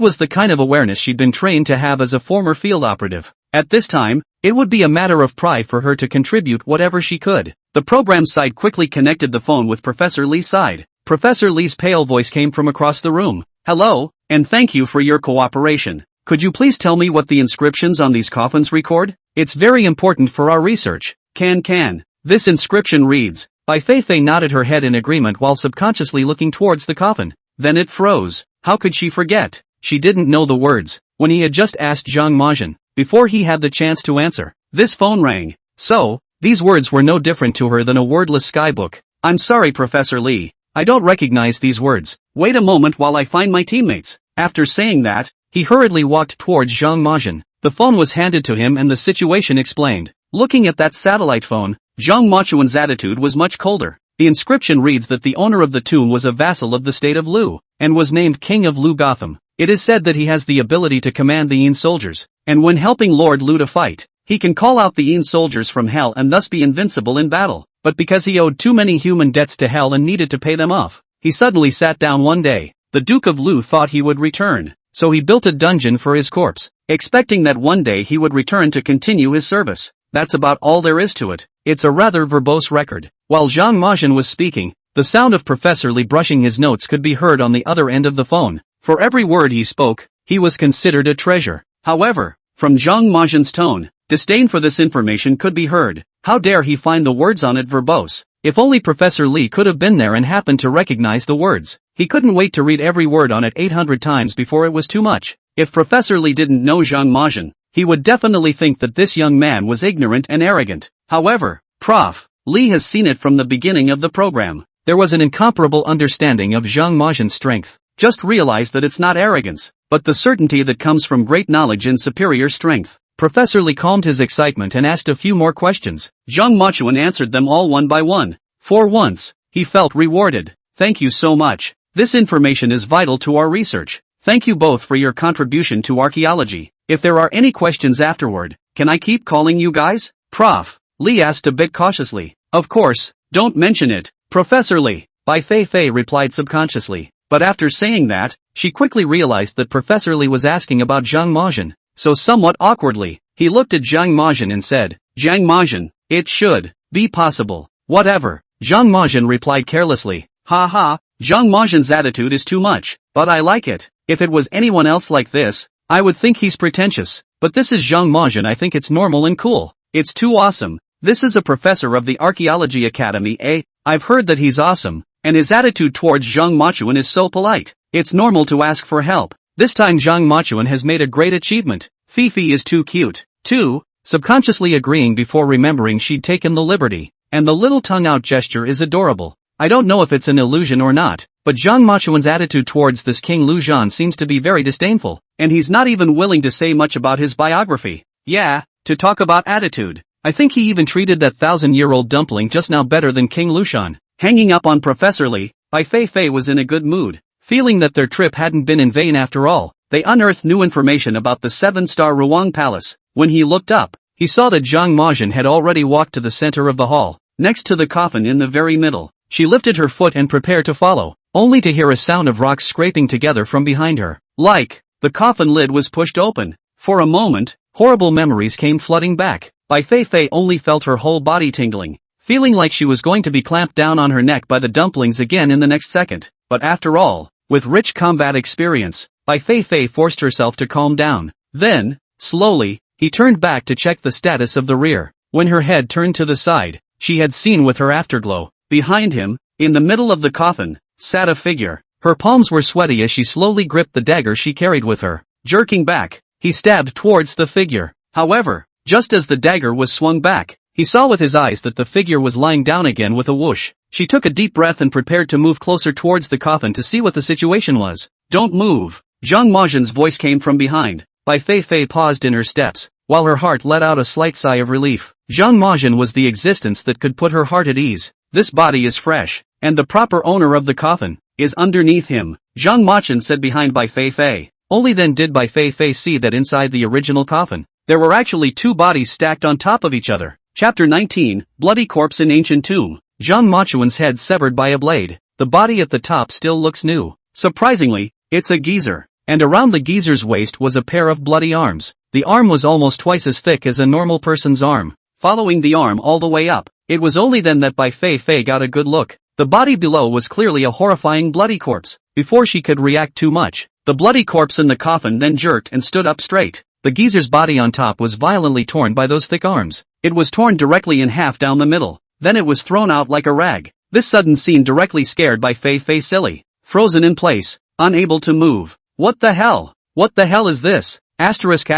was the kind of awareness she'd been trained to have as a former field operative. At this time, it would be a matter of pride for her to contribute whatever she could. The program side quickly connected the phone with Professor Li's side. Professor Li's pale voice came from across the room. Hello, and thank you for your cooperation. Could you please tell me what the inscriptions on these coffins record? It's very important for our research. Can. This inscription reads. Bai Feifei nodded her head in agreement while subconsciously looking towards the coffin. Then it froze. How could she forget? She didn't know the words, when he had just asked Zhang Majin, before he had the chance to answer. This phone rang. So, these words were no different to her than a wordless skybook. I'm sorry, Professor Li. I don't recognize these words. Wait a moment while I find my teammates. After saying that, he hurriedly walked towards Zhang Majin. The phone was handed to him and the situation explained. Looking at that satellite phone, Zhang Majin's attitude was much colder. The inscription reads that the owner of the tomb was a vassal of the state of Lu, and was named King of Lu Gotham. It is said that he has the ability to command the Yin soldiers, and when helping Lord Lu to fight, he can call out the Yin soldiers from hell and thus be invincible in battle. But because he owed too many human debts to hell and needed to pay them off, he suddenly sat down one day. The Duke of Lu thought he would return, so he built a dungeon for his corpse, expecting that one day he would return to continue his service. That's about all there is to it. It's a rather verbose record. While Zhang Majin was speaking, the sound of Professor Li brushing his notes could be heard on the other end of the phone. For every word he spoke, he was considered a treasure. However, from Zhang Majin's tone, disdain for this information could be heard. How dare he find the words on it verbose? If only Professor Li could have been there and happened to recognize the words. He couldn't wait to read every word on it 800 times before it was too much. If Professor Li didn't know Zhang Majin, he would definitely think that this young man was ignorant and arrogant. However, Prof. Li has seen it from the beginning of the program. There was an incomparable understanding of Zhang Majin's strength. Just realize that it's not arrogance, but the certainty that comes from great knowledge and superior strength. Professor Li calmed his excitement and asked a few more questions. Zhang Majin answered them all one by one. For once, he felt rewarded. Thank you so much. This information is vital to our research. Thank you both for your contribution to archaeology. If there are any questions afterward, can I keep calling you guys? Prof. Li asked a bit cautiously. Of course, don't mention it, Professor Lee, Bai Feifei replied subconsciously. But after saying that, she quickly realized that Professor Lee was asking about Zhang Majin, so somewhat awkwardly, he looked at Zhang Majin and said, Zhang Majin, it should be possible. Whatever, Zhang Majin replied carelessly. Ha, Zhang Majin's attitude is too much, but I like it. If it was anyone else like this, I would think he's pretentious, but this is Zhang Majin. I think it's normal and cool. It's too awesome. This is a professor of the Archaeology Academy, eh? I've heard that he's awesome, and his attitude towards Zhang Machuan is so polite. It's normal to ask for help. This time Zhang Machuan has made a great achievement. Fifi is too cute, too, subconsciously agreeing before remembering she'd taken the liberty, and the little tongue-out gesture is adorable. I don't know if it's an illusion or not, but Zhang Machuan's attitude towards this King Lu Zhan seems to be very disdainful, and he's not even willing to say much about his biography. Yeah, to talk about attitude. I think he even treated that 1,000-year-old dumpling just now better than King Lushan. Hanging up on Professor Lee, Bai Feifei was in a good mood, feeling that their trip hadn't been in vain after all. They unearthed new information about the 7-star Ruang Palace. When he looked up, he saw that Zhang Majin had already walked to the center of the hall, next to the coffin in the very middle. She lifted her foot and prepared to follow, only to hear a sound of rocks scraping together from behind her. The coffin lid was pushed open. For a moment, horrible memories came flooding back. Bai Feifei only felt her whole body tingling, feeling like she was going to be clamped down on her neck by the dumplings again in the next second. But after all, with rich combat experience, Bai Feifei forced herself to calm down. Then, slowly, he turned back to check the status of the rear. When her head turned to the side, she had seen with her afterglow. Behind him, in the middle of the coffin, sat a figure. Her palms were sweaty as she slowly gripped the dagger she carried with her. Jerking back, he stabbed towards the figure. However, just as the dagger was swung back, he saw with his eyes that the figure was lying down again with a whoosh. She took a deep breath and prepared to move closer towards the coffin to see what the situation was. Don't move. Zhang Majin's voice came from behind. Bai Feifei paused in her steps, while her heart let out a slight sigh of relief. Zhang Majin was the existence that could put her heart at ease. This body is fresh, and the proper owner of the coffin is underneath him, Zhang Majin said behind Bai Feifei. Only then did Bai Feifei see that inside the original coffin, there were actually two bodies stacked on top of each other. Chapter 19, Bloody Corpse in Ancient Tomb. Zhang Machuan's head severed by a blade. The body at the top still looks new. Surprisingly, it's a geezer, and around the geezer's waist was a pair of bloody arms. The arm was almost twice as thick as a normal person's arm, following the arm all the way up. It was only then that Bai Feifei got a good look. The body below was clearly a horrifying bloody corpse. Before she could react too much, the bloody corpse in the coffin then jerked and stood up straight. The geezer's body on top was violently torn by those thick arms. It was torn directly in half down the middle. Then it was thrown out like a rag. This sudden scene directly scared Bai Feifei silly. Frozen in place, unable to move. What the hell? What the hell is this? Asterisk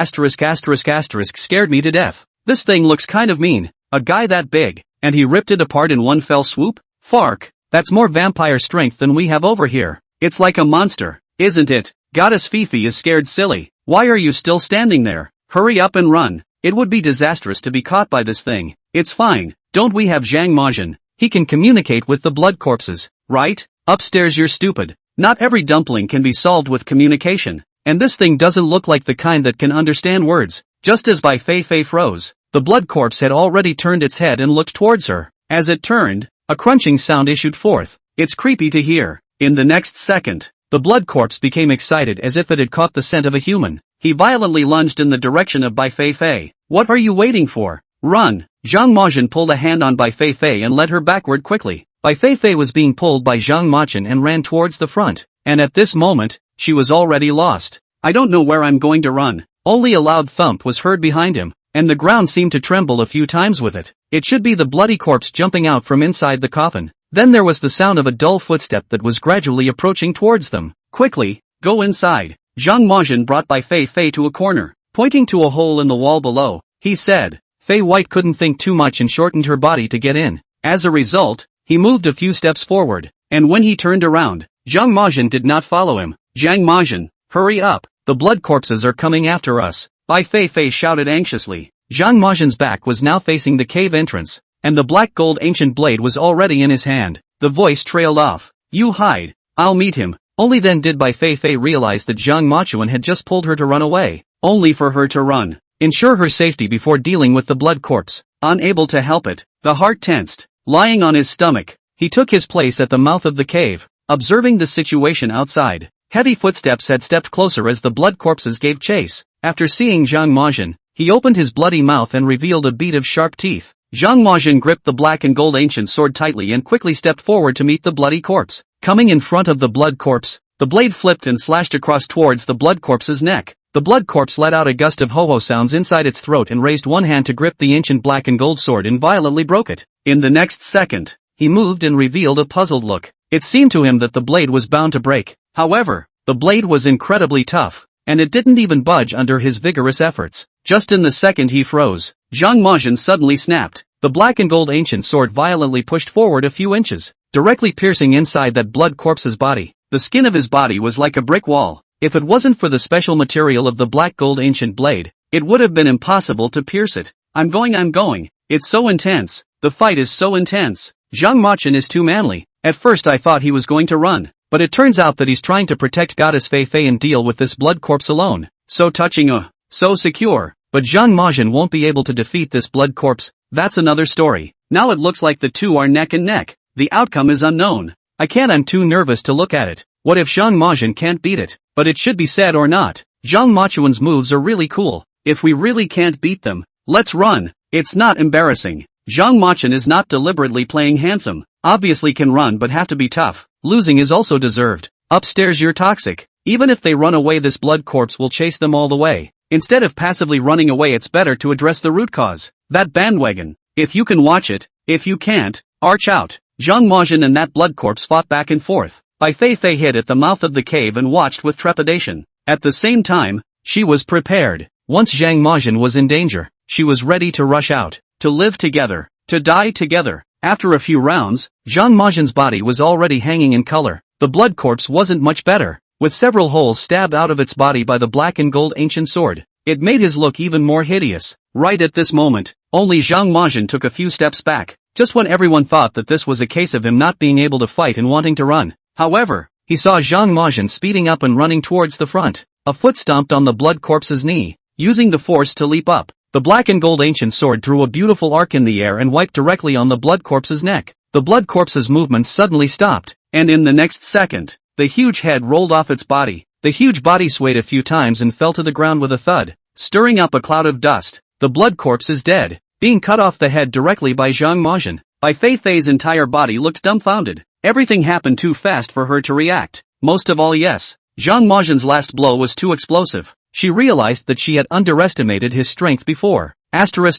scared me to death. This thing looks kind of mean. A guy that big, and he ripped it apart in one fell swoop? Fark, that's more vampire strength than we have over here. It's like a monster, isn't it? Goddess Fifi is scared silly. Why are you still standing there? Hurry up and run. It would be disastrous to be caught by this thing. It's fine. Don't we have Zhang Majin? He can communicate with the blood corpses, right? Upstairs you're stupid. Not every dumpling can be solved with communication. And this thing doesn't look like the kind that can understand words. Just as Bai Feifei froze, the blood corpse had already turned its head and looked towards her. As it turned, a crunching sound issued forth. It's creepy to hear. In the next second, the blood corpse became excited as if it had caught the scent of a human. He violently lunged in the direction of Bai Feifei. What are you waiting for? Run! Zhang Majin pulled a hand on Bai Feifei and led her backward quickly. Bai Feifei was being pulled by Zhang Majin and ran towards the front. And at this moment, she was already lost. I don't know where I'm going to run. Only a loud thump was heard behind him, and the ground seemed to tremble a few times with it. It should be the bloody corpse jumping out from inside the coffin. Then there was the sound of a dull footstep that was gradually approaching towards them. Quickly, go inside. Zhang Majin brought Bai Feifei to a corner. Pointing to a hole in the wall below, he said. Fei White couldn't think too much and shortened her body to get in. As a result, he moved a few steps forward, and when he turned around, Zhang Majin did not follow him. Zhang Majin, hurry up, the blood corpses are coming after us, Bai Feifei shouted anxiously. Zhang Majin's back was now facing the cave entrance, and the black gold ancient blade was already in his hand. The voice trailed off. You hide, I'll meet him. Only then did Bai Feifei realize that Zhang Machuan had just pulled her to run away, only for her to ensure her safety before dealing with the blood corpse. Unable to help it, the heart tensed. lying on his stomach. He took his place at the mouth of the cave, observing the situation outside. Heavy footsteps had stepped closer as the blood corpses gave chase. After seeing Zhang Majin, he opened his bloody mouth and revealed a bead of sharp teeth. Zhang Majin gripped the black and gold ancient sword tightly and quickly stepped forward to meet the bloody corpse. Coming in front of the blood corpse, the blade flipped and slashed across towards the blood corpse's neck. The blood corpse let out a gust of ho-ho sounds inside its throat and raised one hand to grip the ancient black and gold sword and violently broke it. In the next second, he moved and revealed a puzzled look. It seemed to him that the blade was bound to break. However, the blade was incredibly tough, and it didn't even budge under his vigorous efforts. Just in the second he froze, Zhang Majin suddenly snapped. The black and gold ancient sword violently pushed forward a few inches, directly piercing inside that blood corpse's body. The skin of his body was like a brick wall. If it wasn't for the special material of the black gold ancient blade, it would have been impossible to pierce it. I'm going. It's so intense. The fight is so intense. Zhang Majin is too manly. At first I thought he was going to run, but it turns out that he's trying to protect Goddess Feifei and deal with this blood corpse alone. So touching, so secure. But Zhang Majin won't be able to defeat this blood corpse. That's another story. Now it looks like the two are neck and neck. The outcome is unknown. I'm too nervous to look at it. What if Zhang Majin can't beat it? But it should be said or not. Zhang Machuan's moves are really cool. If we really can't beat them, let's run. It's not embarrassing. Zhang Machin is not deliberately playing handsome. Obviously can run but have to be tough. Losing is also deserved. Upstairs you're toxic. Even if they run away, this blood corpse will chase them all the way. Instead of passively running away, it's better to address the root cause. That bandwagon. If you can watch it, if you can't, arch out. Zhang Majin and that blood corpse fought back and forth. Bai Feifei hid at the mouth of the cave and watched with trepidation. At the same time, she was prepared. Once Zhang Majin was in danger, she was ready to rush out, to live together, to die together. After a few rounds, Zhang Majin's body was already hanging in color. The blood corpse wasn't much better, with several holes stabbed out of its body by the black and gold ancient sword. It made his look even more hideous. Right at this moment, only Zhang Majin took a few steps back, just when everyone thought that this was a case of him not being able to fight and wanting to run. However, he saw Zhang Majin speeding up and running towards the front. A foot stomped on the blood corpse's knee, using the force to leap up. The black and gold ancient sword drew a beautiful arc in the air and wiped directly on the blood corpse's neck. The blood corpse's movements suddenly stopped, and in the next second, the huge head rolled off its body. The huge body swayed a few times and fell to the ground with a thud, stirring up a cloud of dust. The blood corpse is dead, being cut off the head directly by Zhang Majin. Bai Feifei's entire body looked dumbfounded. Everything happened too fast for her to react. Most of all, Zhang Majin's last blow was too explosive. She realized that she had underestimated his strength before. Handsome,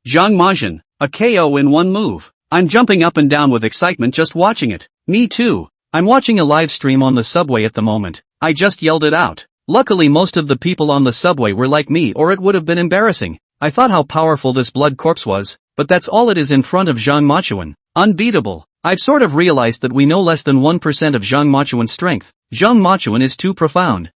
Zhang Majin, a KO in one move. I'm jumping up and down with excitement just watching it. Me too. I'm watching a live stream on the subway at the moment. I just yelled it out. Luckily most of the people on the subway were like me, or it would have been embarrassing. I thought how powerful this blood corpse was, but that's all it is in front of Zhang Machuan. Unbeatable. I've sort of realized that we know less than 1% of Zhang Machuan's strength. Zhang Machuan is too profound.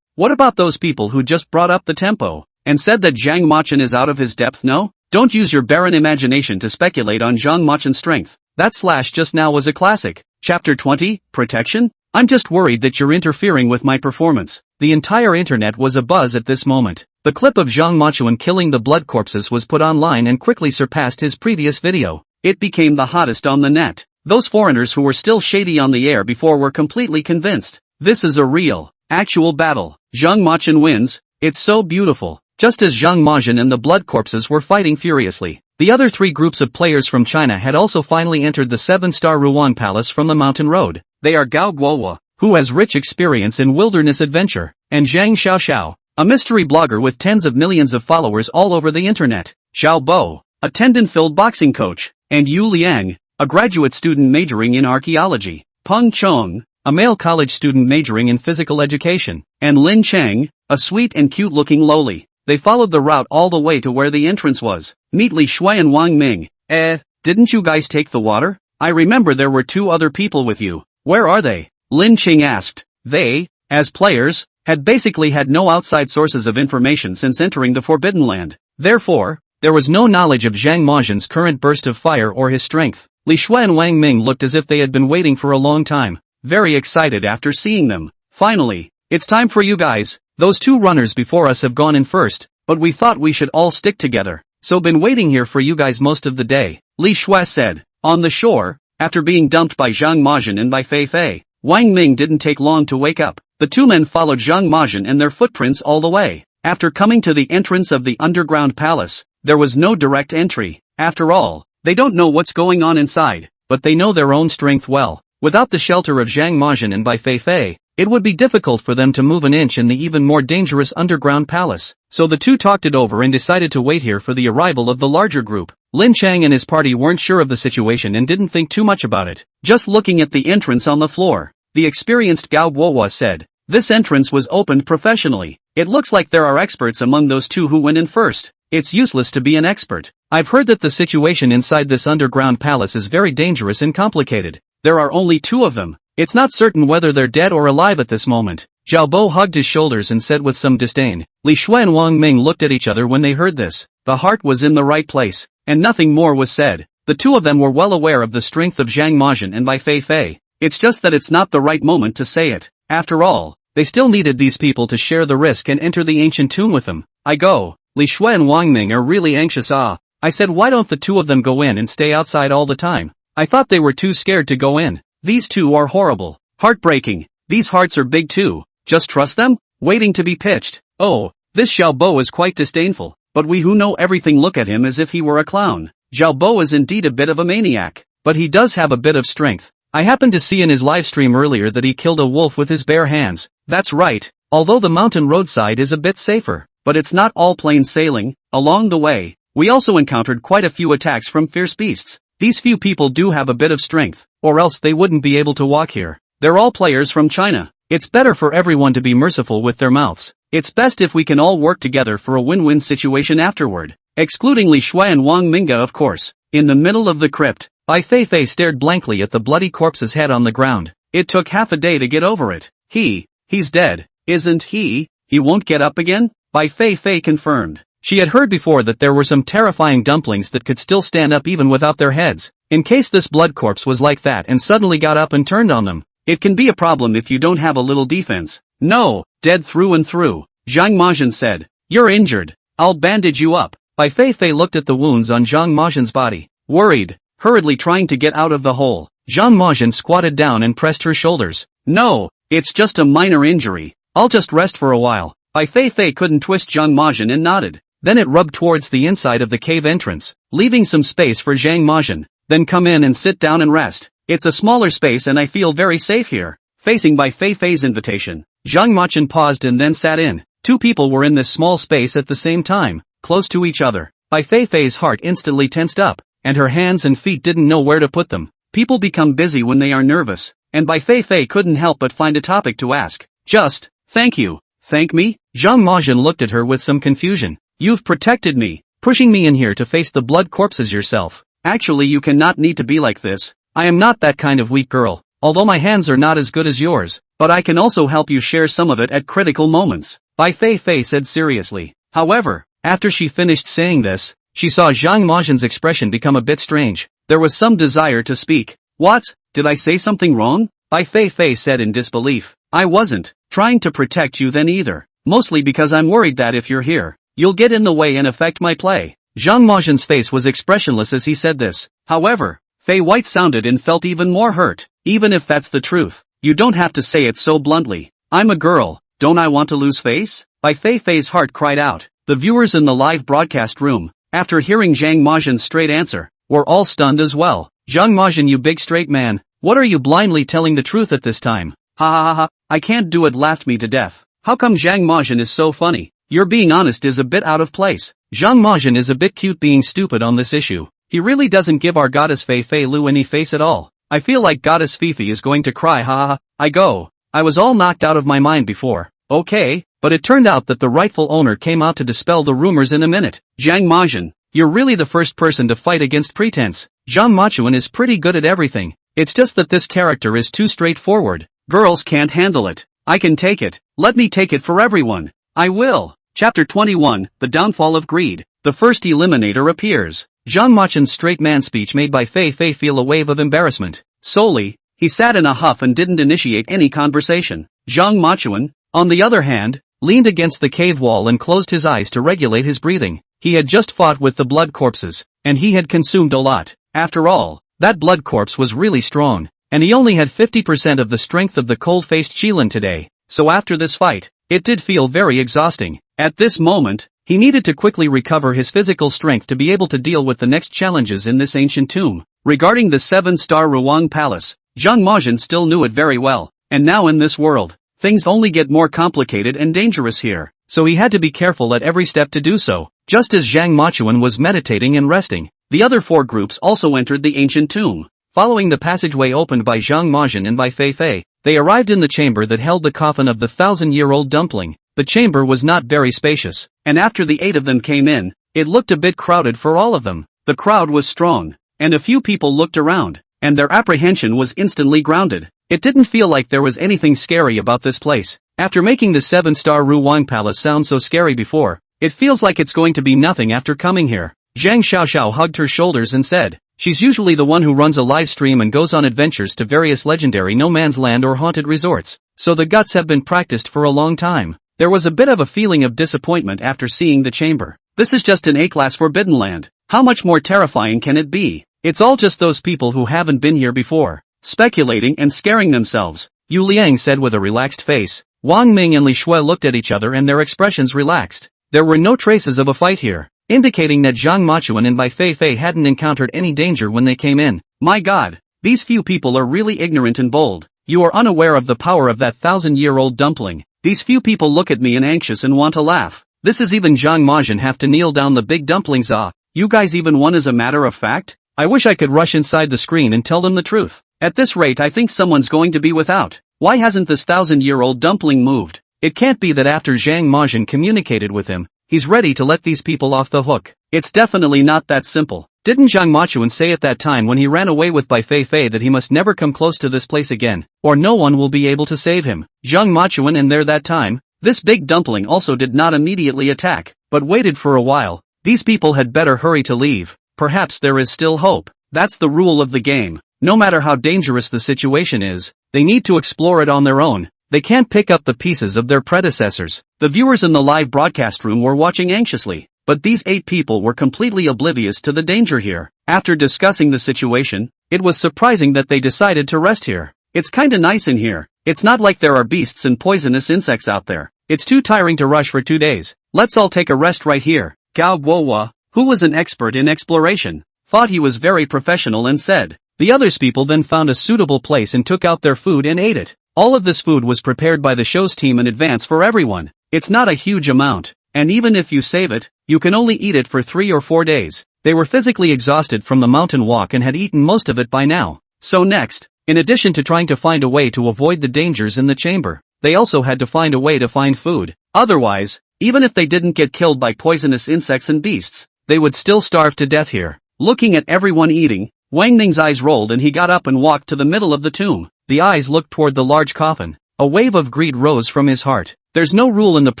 What about those people who just brought up the tempo and said that Zhang Machin is out of his depth? No? Don't use your barren imagination to speculate on Zhang Machin's strength. That slash just now was a classic. Chapter 20, Protection? I'm just worried that you're interfering with my performance. The entire internet was abuzz at this moment. The clip of Zhang Machuan killing the blood corpses was put online and quickly surpassed his previous video. It became the hottest on the net. Those foreigners who were still shady on the air before were completely convinced. This is a real, actual battle. Zhang Machin wins. It's so beautiful. Just as Zhang Majin and the blood corpses were fighting furiously, the other three groups of players from China had also finally entered the 7-star Ruang Palace from the mountain road. They are Gao Guohua, who has rich experience in wilderness adventure, and Zhang Xiaoxiao, a mystery blogger with tens of millions of followers all over the internet. Xiao Bo, a tendon-filled boxing coach, and Yu Liang, a graduate student majoring in archaeology. Peng Chong, a male college student majoring in physical education, and Lin Cheng, a sweet and cute-looking lowly. They followed the route all the way to where the entrance was. Meet Li Shui and Wang Ming. Didn't you guys take the water? I remember there were two other people with you. Where are they? Lin Cheng asked. They, as players, had basically had no outside sources of information since entering the Forbidden Land. Therefore, there was no knowledge of Zhang Majin's current burst of fire or his strength. Li Shui and Wang Ming looked as if they had been waiting for a long time, very excited after seeing them. Finally, it's time for you guys. Those two runners before us have gone in first, but we thought we should all stick together. so been waiting here for you guys most of the day, Li Shui said. On the shore, after being dumped by Zhang Majin and Bai Feifei, Wang Ming didn't take long to wake up. The two men followed Zhang Majin and their footprints all the way. After coming to the entrance of the underground palace, there was no direct entry. After all, they don't know what's going on inside, but they know their own strength well. Without the shelter of Zhang Majin and Bai Feifei, it would be difficult for them to move an inch in the even more dangerous underground palace. So the two talked it over and decided to wait here for the arrival of the larger group. Lin Chang and his party weren't sure of the situation and didn't think too much about it. Just looking at the entrance on the floor, the experienced Gao Guohua said, "This entrance was opened professionally. It looks like there are experts among those two who went in first. It's useless to be an expert. I've heard that the situation inside this underground palace is very dangerous and complicated. There are only two of them. It's not certain whether they're dead or alive at this moment." Zhao Bo hugged his shoulders and said with some disdain. Li Shui and Wang Ming looked at each other when they heard this. The heart was in the right place, and nothing more was said. The two of them were well aware of the strength of Zhang Majin and Bai Feifei. It's just that it's not the right moment to say it. After all, they still needed these people to share the risk and enter the ancient tomb with them. I go. Li Shui and Wang Ming are really anxious. I said, why don't the two of them go in and stay outside all the time? I thought they were too scared to go in. These two are horrible. Heartbreaking. These hearts are big too. Just trust them? Waiting to be pitched. Oh, this Xiao Bo is quite disdainful, but we who know everything look at him as if he were a clown. Xiao Bo is indeed a bit of a maniac, but he does have a bit of strength. I happened to see in his live stream earlier that he killed a wolf with his bare hands. That's right, although the mountain roadside is a bit safer, but it's not all plain sailing. Along the way, we also encountered quite a few attacks from fierce beasts. These few people do have a bit of strength, or else they wouldn't be able to walk here. They're all players from China. It's better for everyone to be merciful with their mouths. It's best if we can all work together for a win-win situation afterward. Excluding Li Shui and Wang Minga, of course. In the middle of the crypt, Bai Feifei stared blankly at the bloody corpse's head on the ground. It took half a day to get over it. He's dead, isn't he? He won't get up again? Bai Feifei confirmed. She had heard before that there were some terrifying dumplings that could still stand up even without their heads. In case this blood corpse was like that and suddenly got up and turned on them, it can be a problem if you don't have a little defense. No, dead through and through, Zhang Majin said. You're injured. I'll bandage you up. Bai Feifei looked at the wounds on Zhang Majin's body, worried, hurriedly trying to get out of the hole. Zhang Majin squatted down and pressed her shoulders. No, it's just a minor injury. I'll just rest for a while. Bai Feifei couldn't twist Zhang Majin and nodded. Then it rubbed towards the inside of the cave entrance, leaving some space for Zhang Majin. Then come in and sit down and rest. It's a smaller space and I feel very safe here. Facing Bai Feifei's invitation, Zhang Majin paused and then sat in. Two people were in this small space at the same time, close to each other. Bai Feifei's heart instantly tensed up, and her hands and feet didn't know where to put them. People become busy when they are nervous, and Bai Feifei couldn't help but find a topic to ask. Just, thank you. Thank me? Zhang Majin looked at her with some confusion. You've protected me, pushing me in here to face the blood corpses yourself. Actually, you cannot need to be like this. I am not that kind of weak girl, although my hands are not as good as yours, but I can also help you share some of it at critical moments, Bai Feifei said seriously. However, after she finished saying this, she saw Zhang Majin's expression become a bit strange. There was some desire to speak. What? Did I say something wrong? Bai Feifei said in disbelief. I wasn't trying to protect you then either, mostly because I'm worried that if you're here, you'll get in the way and affect my play. Zhang Majin's face was expressionless as he said this. However, Fei White sounded and felt even more hurt. Even if that's the truth, you don't have to say it so bluntly. I'm a girl, don't I want to lose face? Bai Feifei's heart cried out. The viewers in the live broadcast room, after hearing Zhang Majin's straight answer, were all stunned as well. Zhang Majin, you big straight man, what are you blindly telling the truth at this time? Ha ha ha ha, I can't do it, laughed me to death. How come Zhang Majin is so funny? Your being honest is a bit out of place. Zhang Majin is a bit cute being stupid on this issue. He really doesn't give our goddess Fei Fei Lu any face at all. I feel like goddess Fifi is going to cry, ha ha ha. I was all knocked out of my mind before. Okay, but it turned out that the rightful owner came out to dispel the rumors in a minute. Zhang Majin, you're really the first person to fight against pretense. Zhang Machuan is pretty good at everything. It's just that this character is too straightforward. Girls can't handle it. I can take it. Let me take it for everyone. I will. Chapter 21, The Downfall of Greed. The first eliminator appears. Zhang Machin's straight man speech made Bai Feifei feel a wave of embarrassment. Solely, he sat in a huff and didn't initiate any conversation. Zhang Machuan, on the other hand, leaned against the cave wall and closed his eyes to regulate his breathing. He had just fought with the blood corpses, and he had consumed a lot. After all, that blood corpse was really strong, and he only had 50% of the strength of the Cold-Faced Qilin today, so after this fight, it did feel very exhausting. At this moment, he needed to quickly recover his physical strength to be able to deal with the next challenges in this ancient tomb. Regarding the 7-star Ruang Palace, Zhang Majin still knew it very well, and now in this world, things only get more complicated and dangerous here, so he had to be careful at every step to do so. Just as Zhang Machuan was meditating and resting, the other 4 groups also entered the ancient tomb. Following the passageway opened by Zhang Majin and Bai Feifei, they arrived in the chamber that held the coffin of the 1,000-year-old dumpling. The chamber was not very spacious, and after the 8 of them came in, it looked a bit crowded for all of them. The crowd was strong, and a few people looked around, and their apprehension was instantly grounded. It didn't feel like there was anything scary about this place. After making the 7-star Ruang Palace sound so scary before, it feels like it's going to be nothing after coming here. Zhang Xiaoxiao hugged her shoulders and said, she's usually the one who runs a live stream and goes on adventures to various legendary no-man's land or haunted resorts, so the guts have been practiced for a long time. There was a bit of a feeling of disappointment after seeing the chamber. This is just an A-class forbidden land. How much more terrifying can it be? It's all just those people who haven't been here before, speculating and scaring themselves, Yu Liang said with a relaxed face. Wang Ming and Li Shui looked at each other and their expressions relaxed. There were no traces of a fight here, indicating that Zhang Machuan and Bai Feifei hadn't encountered any danger when they came in. My god, these few people are really ignorant and bold. You are unaware of the power of that 1,000-year-old dumpling. These few people look at me and anxious and want to laugh. This is even Zhang Majin have to kneel down the big dumplings. You guys even won as a matter of fact? I wish I could rush inside the screen and tell them the truth. At this rate I think someone's going to be without. Why hasn't this 1,000-year-old dumpling moved? It can't be that after Zhang Majin communicated with him, he's ready to let these people off the hook. It's definitely not that simple. Didn't Zhang Machuan say at that time when he ran away with Bai Feifei that he must never come close to this place again, or no one will be able to save him? Zhang Machuan and there that time, this big dumpling also did not immediately attack, but waited for a while. These people had better hurry to leave. Perhaps there is still hope. That's the rule of the game. No matter how dangerous the situation is, they need to explore it on their own. They can't pick up the pieces of their predecessors. The viewers in the live broadcast room were watching anxiously, but these 8 people were completely oblivious to the danger here. After discussing the situation, it was surprising that they decided to rest here. It's kinda nice in here. It's not like there are beasts and poisonous insects out there. It's too tiring to rush for 2 days. Let's all take a rest right here. Gao Guohua, who was an expert in exploration, thought he was very professional and said. The others people then found a suitable place and took out their food and ate it. All of this food was prepared by the show's team in advance for everyone. It's not a huge amount, and even if you save it, you can only eat it for 3 or 4 days. They were physically exhausted from the mountain walk and had eaten most of it by now. So next, in addition to trying to find a way to avoid the dangers in the chamber, they also had to find a way to find food. Otherwise, even if they didn't get killed by poisonous insects and beasts, they would still starve to death here. Looking at everyone eating, Wang Ning's eyes rolled and he got up and walked to the middle of the tomb. The eyes looked toward the large coffin. A wave of greed rose from his heart. There's no rule in the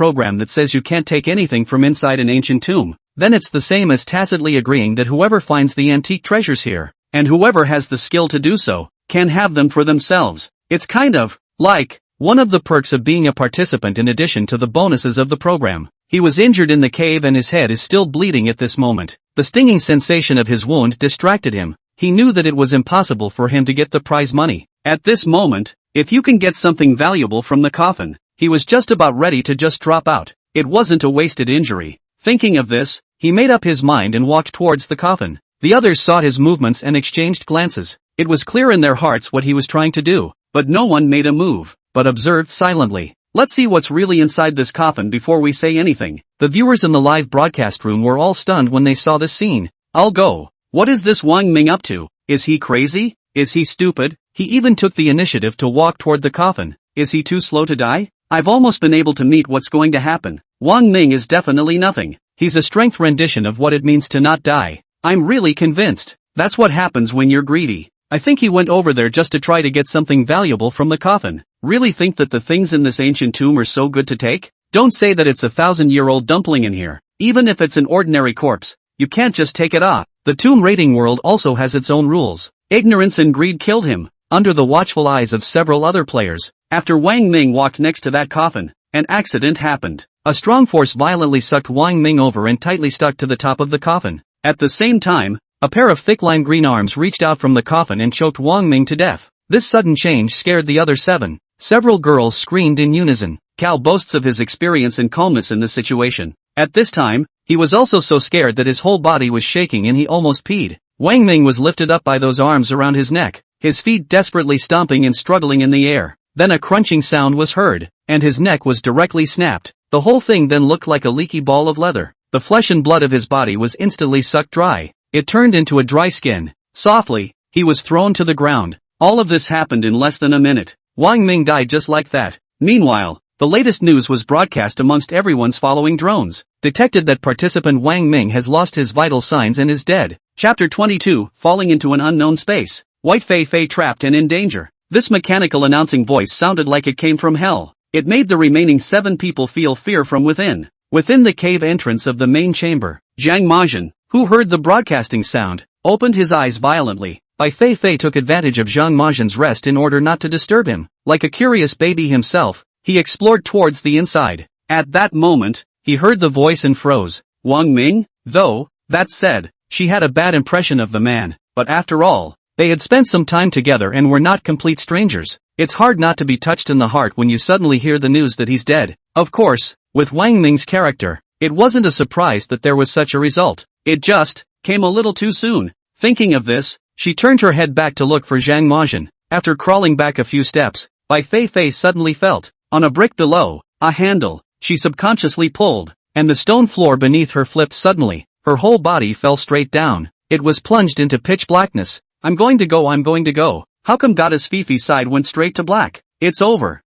program that says you can't take anything from inside an ancient tomb. Then it's the same as tacitly agreeing that whoever finds the antique treasures here, and whoever has the skill to do so, can have them for themselves. It's kind of like one of the perks of being a participant in addition to the bonuses of the program. He was injured in the cave and his head is still bleeding at this moment. The stinging sensation of his wound distracted him. He knew that it was impossible for him to get the prize money. At this moment, if you can get something valuable from the coffin, he was just about ready to just drop out. It wasn't a wasted injury. Thinking of this, he made up his mind and walked towards the coffin. The others saw his movements and exchanged glances. It was clear in their hearts what he was trying to do, but no one made a move, but observed silently. Let's see what's really inside this coffin before we say anything. The viewers in the live broadcast room were all stunned when they saw this scene. I'll go. What is this Wang Ming up to? Is he crazy? Is he stupid? He even took the initiative to walk toward the coffin. Is he too slow to die? I've almost been able to meet what's going to happen. Wang Ming is definitely nothing. He's a strength rendition of what it means to not die. I'm really convinced. That's what happens when you're greedy. I think he went over there just to try to get something valuable from the coffin. Really think that the things in this ancient tomb are so good to take? Don't say that it's a 1,000-year-old dumpling in here. Even if it's an ordinary corpse, you can't just take it off. The tomb raiding world also has its own rules. Ignorance and greed killed him, under the watchful eyes of several other players. After Wang Ming walked next to that coffin, an accident happened. A strong force violently sucked Wang Ming over and tightly stuck to the top of the coffin. At the same time, a pair of thick lime green arms reached out from the coffin and choked Wang Ming to death. This sudden change scared the other 7. Several girls screamed in unison. Cao boasts of his experience and calmness in this situation. At this time, he was also so scared that his whole body was shaking and he almost peed. Wang Ming was lifted up by those arms around his neck, his feet desperately stomping and struggling in the air. Then a crunching sound was heard, and his neck was directly snapped. The whole thing then looked like a leaky ball of leather. The flesh and blood of his body was instantly sucked dry. It turned into a dry skin. Softly, he was thrown to the ground. All of this happened in less than a minute. Wang Ming died just like that. Meanwhile, the latest news was broadcast amongst everyone's following drones. Detected that participant Wang Ming has lost his vital signs and is dead. Chapter 22, Falling into an Unknown Space. Bai Feifei trapped and in danger. This mechanical announcing voice sounded like it came from hell. It made the remaining 7 people feel fear from within. Within the cave entrance of the main chamber, Zhang Majin, who heard the broadcasting sound, opened his eyes violently. Bai Feifei took advantage of Zhang Majin's rest in order not to disturb him. Like a curious baby himself, he explored towards the inside. At that moment, he heard the voice and froze. Wang Ming? Though, that said, she had a bad impression of the man, but after all, they had spent some time together and were not complete strangers. It's hard not to be touched in the heart when you suddenly hear the news that he's dead. Of course, with Wang Ming's character, it wasn't a surprise that there was such a result. It just came a little too soon. Thinking of this, she turned her head back to look for Zhang Majin. After crawling back a few steps, Bai Feifei suddenly felt, on a brick below, a handle. She subconsciously pulled, and the stone floor beneath her flipped suddenly. Her whole body fell straight down. It was plunged into pitch blackness. I'm going to go. How come Goddess Feifei's side went straight to black? It's over.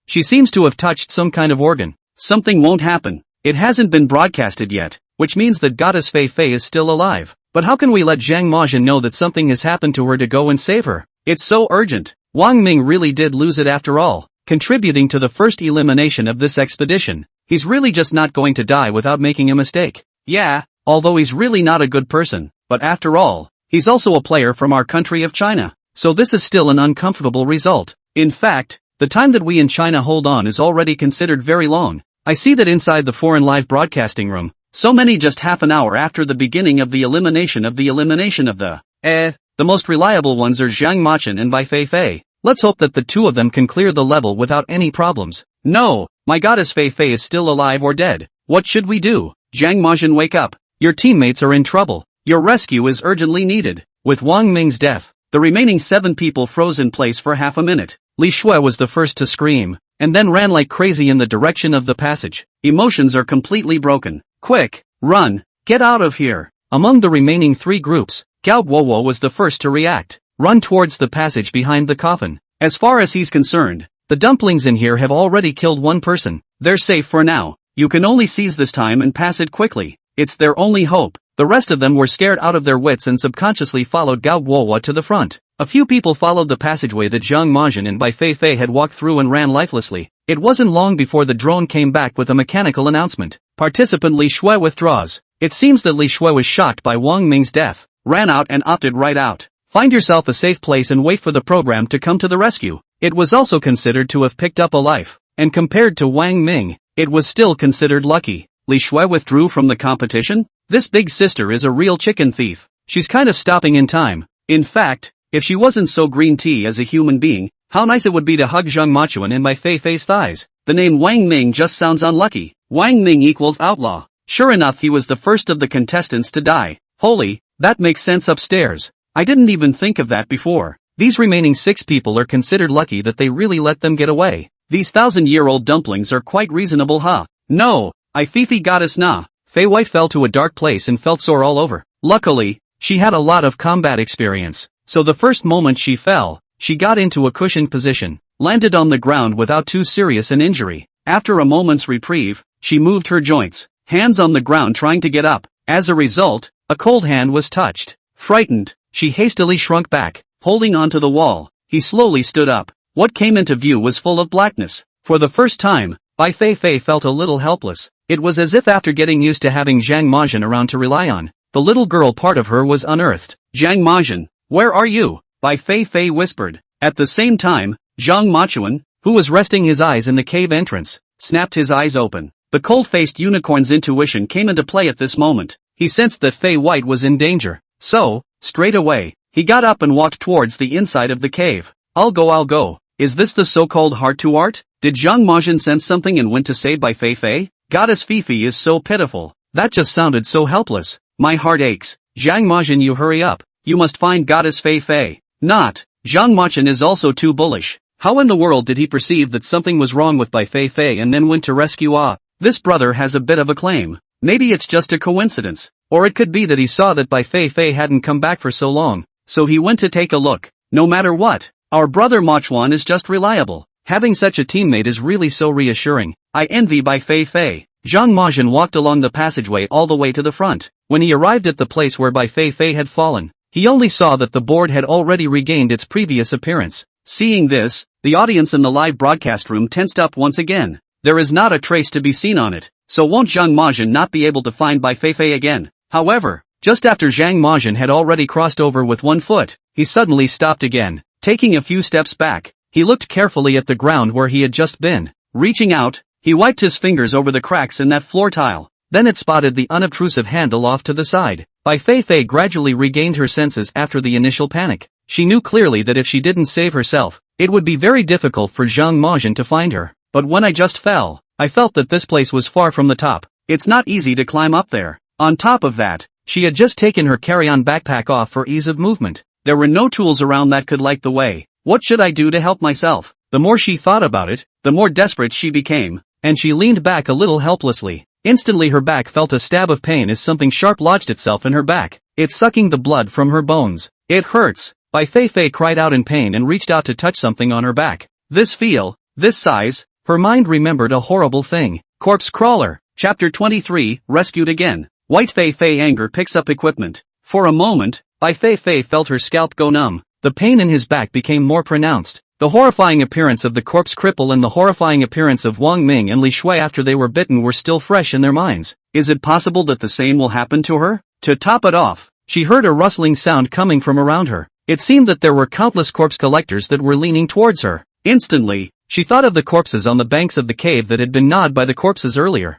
She seems to have touched some kind of organ. Something won't happen. It hasn't been broadcasted yet, which means that Goddess Feifei is still alive. But how can we let Zhang Majin know that something has happened to her to go and save her? It's so urgent. Wang Ming really did lose it after all, contributing to the first elimination of this expedition. He's really just not going to die without making a mistake. Yeah, although he's really not a good person, but after all, he's also a player from our country of China. So this is still an uncomfortable result. In fact, the time that we in China hold on is already considered very long. I see that inside the foreign live broadcasting room, so many just half an hour after the beginning of the elimination of the most reliable ones are Zhang Majin and Bai Feifei. Let's hope that the 2 of them can clear the level without any problems. No, my Goddess Feifei is still alive or dead. What should we do? Zhang Majin, wake up. Your teammates are in trouble. Your rescue is urgently needed. With Wang Ming's death, the remaining 7 people froze in place for half a minute. Li Shui was the first to scream, and then ran like crazy in the direction of the passage. Emotions are completely broken. Quick, run, get out of here. Among the remaining 3 groups, Gao Guowo was the first to react. Run towards the passage behind the coffin. As far as he's concerned, the dumplings in here have already killed 1 person. They're safe for now. You can only seize this time and pass it quickly. It's their only hope. The rest of them were scared out of their wits and subconsciously followed Gao Guowo to the front. A few people followed the passageway that Zhang Majin and Bai Feifei had walked through and ran lifelessly. It wasn't long before the drone came back with a mechanical announcement. Participant Li Shui withdraws. It seems that Li Shui was shocked by Wang Ming's death, ran out and opted right out. Find yourself a safe place and wait for the program to come to the rescue. It was also considered to have picked up a life, and compared to Wang Ming, it was still considered lucky. Li Shui withdrew from the competition? This big sister is a real chicken thief. She's kind of stopping in time. In fact, if she wasn't so green tea as a human being, how nice it would be to hug Zhang Majin and Bai Feifei's thighs. The name Wang Ming just sounds unlucky. Wang Ming equals outlaw. Sure enough, he was the first of the contestants to die. Holy, that makes sense upstairs. I didn't even think of that before. These remaining 6 people are considered lucky that they really let them get away. These 1,000-year-old dumplings are quite reasonable, huh? No, I Fifi goddess nah. Fei Wei fell to a dark place and felt sore all over. Luckily, she had a lot of combat experience, so the first moment she fell, she got into a cushioned position, landed on the ground without too serious an injury. After a moment's reprieve, she moved her joints, hands on the ground trying to get up. As a result, a cold hand was touched. Frightened, she hastily shrunk back, holding onto the wall. He slowly stood up. What came into view was full of blackness. For the first time, Bai Feifei felt a little helpless. It was as if after getting used to having Zhang Majin around to rely on, the little girl part of her was unearthed. Zhang Majin, where are you? Bai Feifei whispered. At the same time, Zhang Majin, who was resting his eyes in the cave entrance, snapped his eyes open. The cold-faced unicorn's intuition came into play at this moment. He sensed that Fei White was in danger. So, straight away, he got up and walked towards the inside of the cave. I'll go. Is this the so-called heart-to-art? Did Zhang Majin sense something and went to save Bai Feifei? Goddess Feifei is so pitiful. That just sounded so helpless. My heart aches. Zhang Majin, you hurry up. You must find Goddess Feifei. Not. Zhang Majin is also too bullish. How in the world did he perceive that something was wrong with Bai Feifei and then went to rescue This brother has a bit of a claim. Maybe it's just a coincidence. Or it could be that he saw that Bai Feifei hadn't come back for so long. So he went to take a look. No matter what, our brother Machuan is just reliable. Having such a teammate is really so reassuring. I envy Bai Feifei. Zhang Majin walked along the passageway all the way to the front. When he arrived at the place where Bai Feifei had fallen, he only saw that the board had already regained its previous appearance. Seeing this, the audience in the live broadcast room tensed up once again. There is not a trace to be seen on it, so won't Zhang Majin not be able to find Bai Feifei again? However, just after Zhang Majin had already crossed over with one foot, he suddenly stopped again. Taking a few steps back, he looked carefully at the ground where he had just been. Reaching out, he wiped his fingers over the cracks in that floor tile. Then it spotted the unobtrusive handle off to the side. Bai Feifei gradually regained her senses after the initial panic. She knew clearly that if she didn't save herself, it would be very difficult for Zhang Majin to find her. But when I just fell, I felt that this place was far from the top. It's not easy to climb up there. On top of that, she had just taken her carry-on backpack off for ease of movement. There were no tools around that could light the way. What should I do to help myself? The more she thought about it, the more desperate she became, and she leaned back a little helplessly. Instantly her back felt a stab of pain as something sharp lodged itself in her back. It's sucking the blood from her bones. It hurts. Bai Feifei cried out in pain and reached out to touch something on her back. This feel, this size, her mind remembered a horrible thing. Corpse Crawler. Chapter 23, Rescued Again. White Feifei anger picks up equipment. For a moment, Bai Feifei felt her scalp go numb. The pain in his back became more pronounced. The horrifying appearance of the corpse cripple and the horrifying appearance of Wang Ming and Li Shui after they were bitten were still fresh in their minds. Is it possible that the same will happen to her? To top it off, she heard a rustling sound coming from around her. It seemed that there were countless corpse collectors that were leaning towards her. Instantly, she thought of the corpses on the banks of the cave that had been gnawed by the corpses earlier.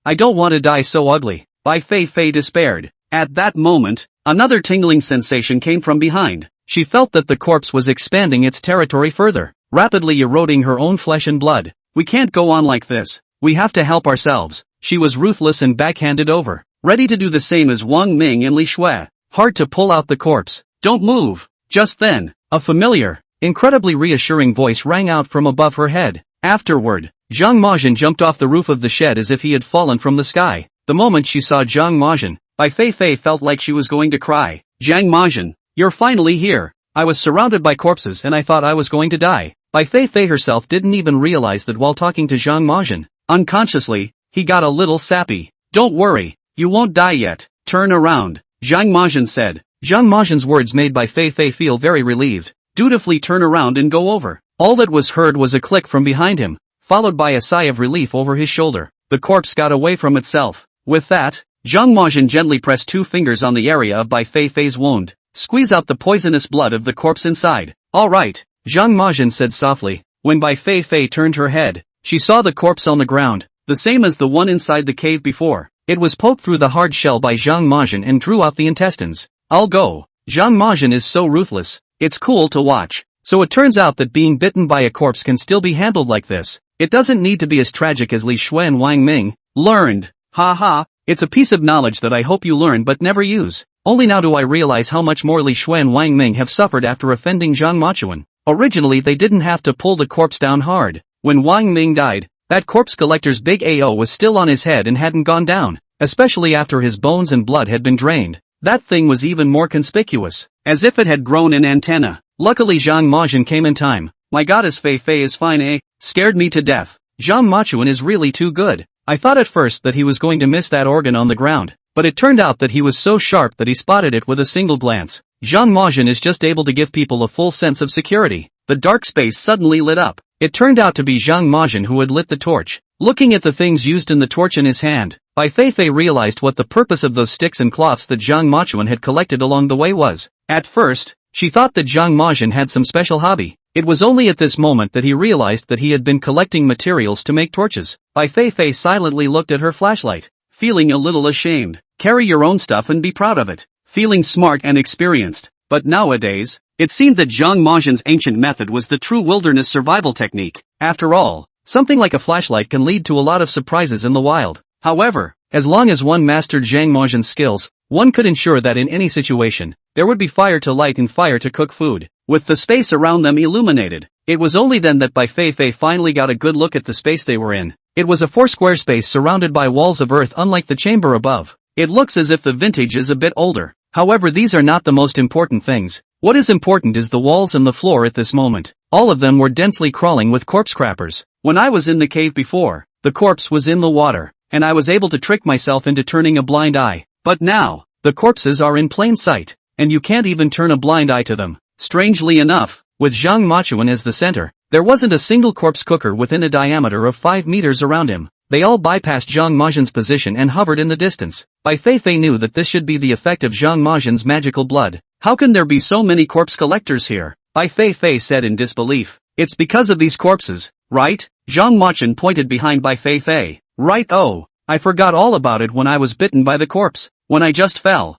I don't want to die so ugly. Bai Feifei despaired. At that moment, another tingling sensation came from behind. She felt that the corpse was expanding its territory further, rapidly eroding her own flesh and blood. We can't go on like this. We have to help ourselves. She was ruthless and backhanded over, ready to do the same as Wang Ming and Li Shui. Hard to pull out the corpse. Don't move. Just then, a familiar, incredibly reassuring voice rang out from above her head. Afterward, Zhang Majin jumped off the roof of the shed as if he had fallen from the sky. The moment she saw Zhang Majin, Bai Feifei felt like she was going to cry. Zhang Majin, you're finally here. I was surrounded by corpses and I thought I was going to die. Bai Feifei herself didn't even realize that while talking to Zhang Majin, unconsciously, he got a little sappy. Don't worry, you won't die yet. Turn around, Zhang Majin said. Zhang Majin's words made Bai Feifei feel very relieved. Dutifully turn around and go over. All that was heard was a click from behind him, followed by a sigh of relief over his shoulder. The corpse got away from itself. With that, Zhang Majin gently pressed 2 fingers on the area of Bai Feifei's wound. Squeeze out the poisonous blood of the corpse inside. All right, Zhang Majin said softly. When Bai Feifei turned her head, she saw the corpse on the ground, the same as the one inside the cave before. It was poked through the hard shell by Zhang Majin and drew out the intestines. I'll go. Zhang Majin is so ruthless. It's cool to watch. So it turns out that being bitten by a corpse can still be handled like this. It doesn't need to be as tragic as Li Shui and Wang Ming learned. Ha. It's a piece of knowledge that I hope you learn but never use. Only now do I realize how much more Li Shui and Wang Ming have suffered after offending Zhang Machuan. Originally they didn't have to pull the corpse down hard. When Wang Ming died, that corpse collector's big AO was still on his head and hadn't gone down, especially after his bones and blood had been drained. That thing was even more conspicuous, as if it had grown an antenna. Luckily Zhang Majin came in time. My goddess Feifei is fine, eh? Scared me to death. Zhang Machuan is really too good. I thought at first that he was going to miss that organ on the ground, but it turned out that he was so sharp that he spotted it with a single glance. Zhang Majin is just able to give people a full sense of security. The dark space suddenly lit up. It turned out to be Zhang Majin who had lit the torch. Looking at the things used in the torch in his hand, Bai Feifei realized what the purpose of those sticks and cloths that Zhang Machuan had collected along the way was. At first, she thought that Zhang Majin had some special hobby, It was only at this moment that he realized that he had been collecting materials to make torches. Bai Feifei silently looked at her flashlight, feeling a little ashamed. Carry your own stuff and be proud of it. Feeling smart and experienced. But nowadays, it seemed that Zhang Mazhen's ancient method was the true wilderness survival technique. After all, something like a flashlight can lead to a lot of surprises in the wild. However, as long as one mastered Zhang Mazhen's skills, one could ensure that in any situation, there would be fire to light and fire to cook food, with the space around them illuminated. It was only then that Bai Feifei finally got a good look at the space they were in. It was a 4-square space surrounded by walls of earth, unlike the chamber above. It looks as if the vintage is a bit older. However, these are not the most important things. What is important is the walls and the floor at this moment. All of them were densely crawling with corpse crappers. When I was in the cave before, the corpse was in the water, and I was able to trick myself into turning a blind eye. But now, the corpses are in plain sight, and you can't even turn a blind eye to them. Strangely enough, with Zhang Mazhen as the center, there wasn't a single corpse cooker within a diameter of 5 meters around him. They all bypassed Zhang Mazhen's position and hovered in the distance. Bai Feifei knew that this should be the effect of Zhang Mazhen's magical blood. How can there be so many corpse collectors here? Bai Feifei said in disbelief. It's because of these corpses, right? Zhang Mazhen pointed behind Bai Feifei. Right, oh, I forgot all about it when I was bitten by the corpse. When I just felt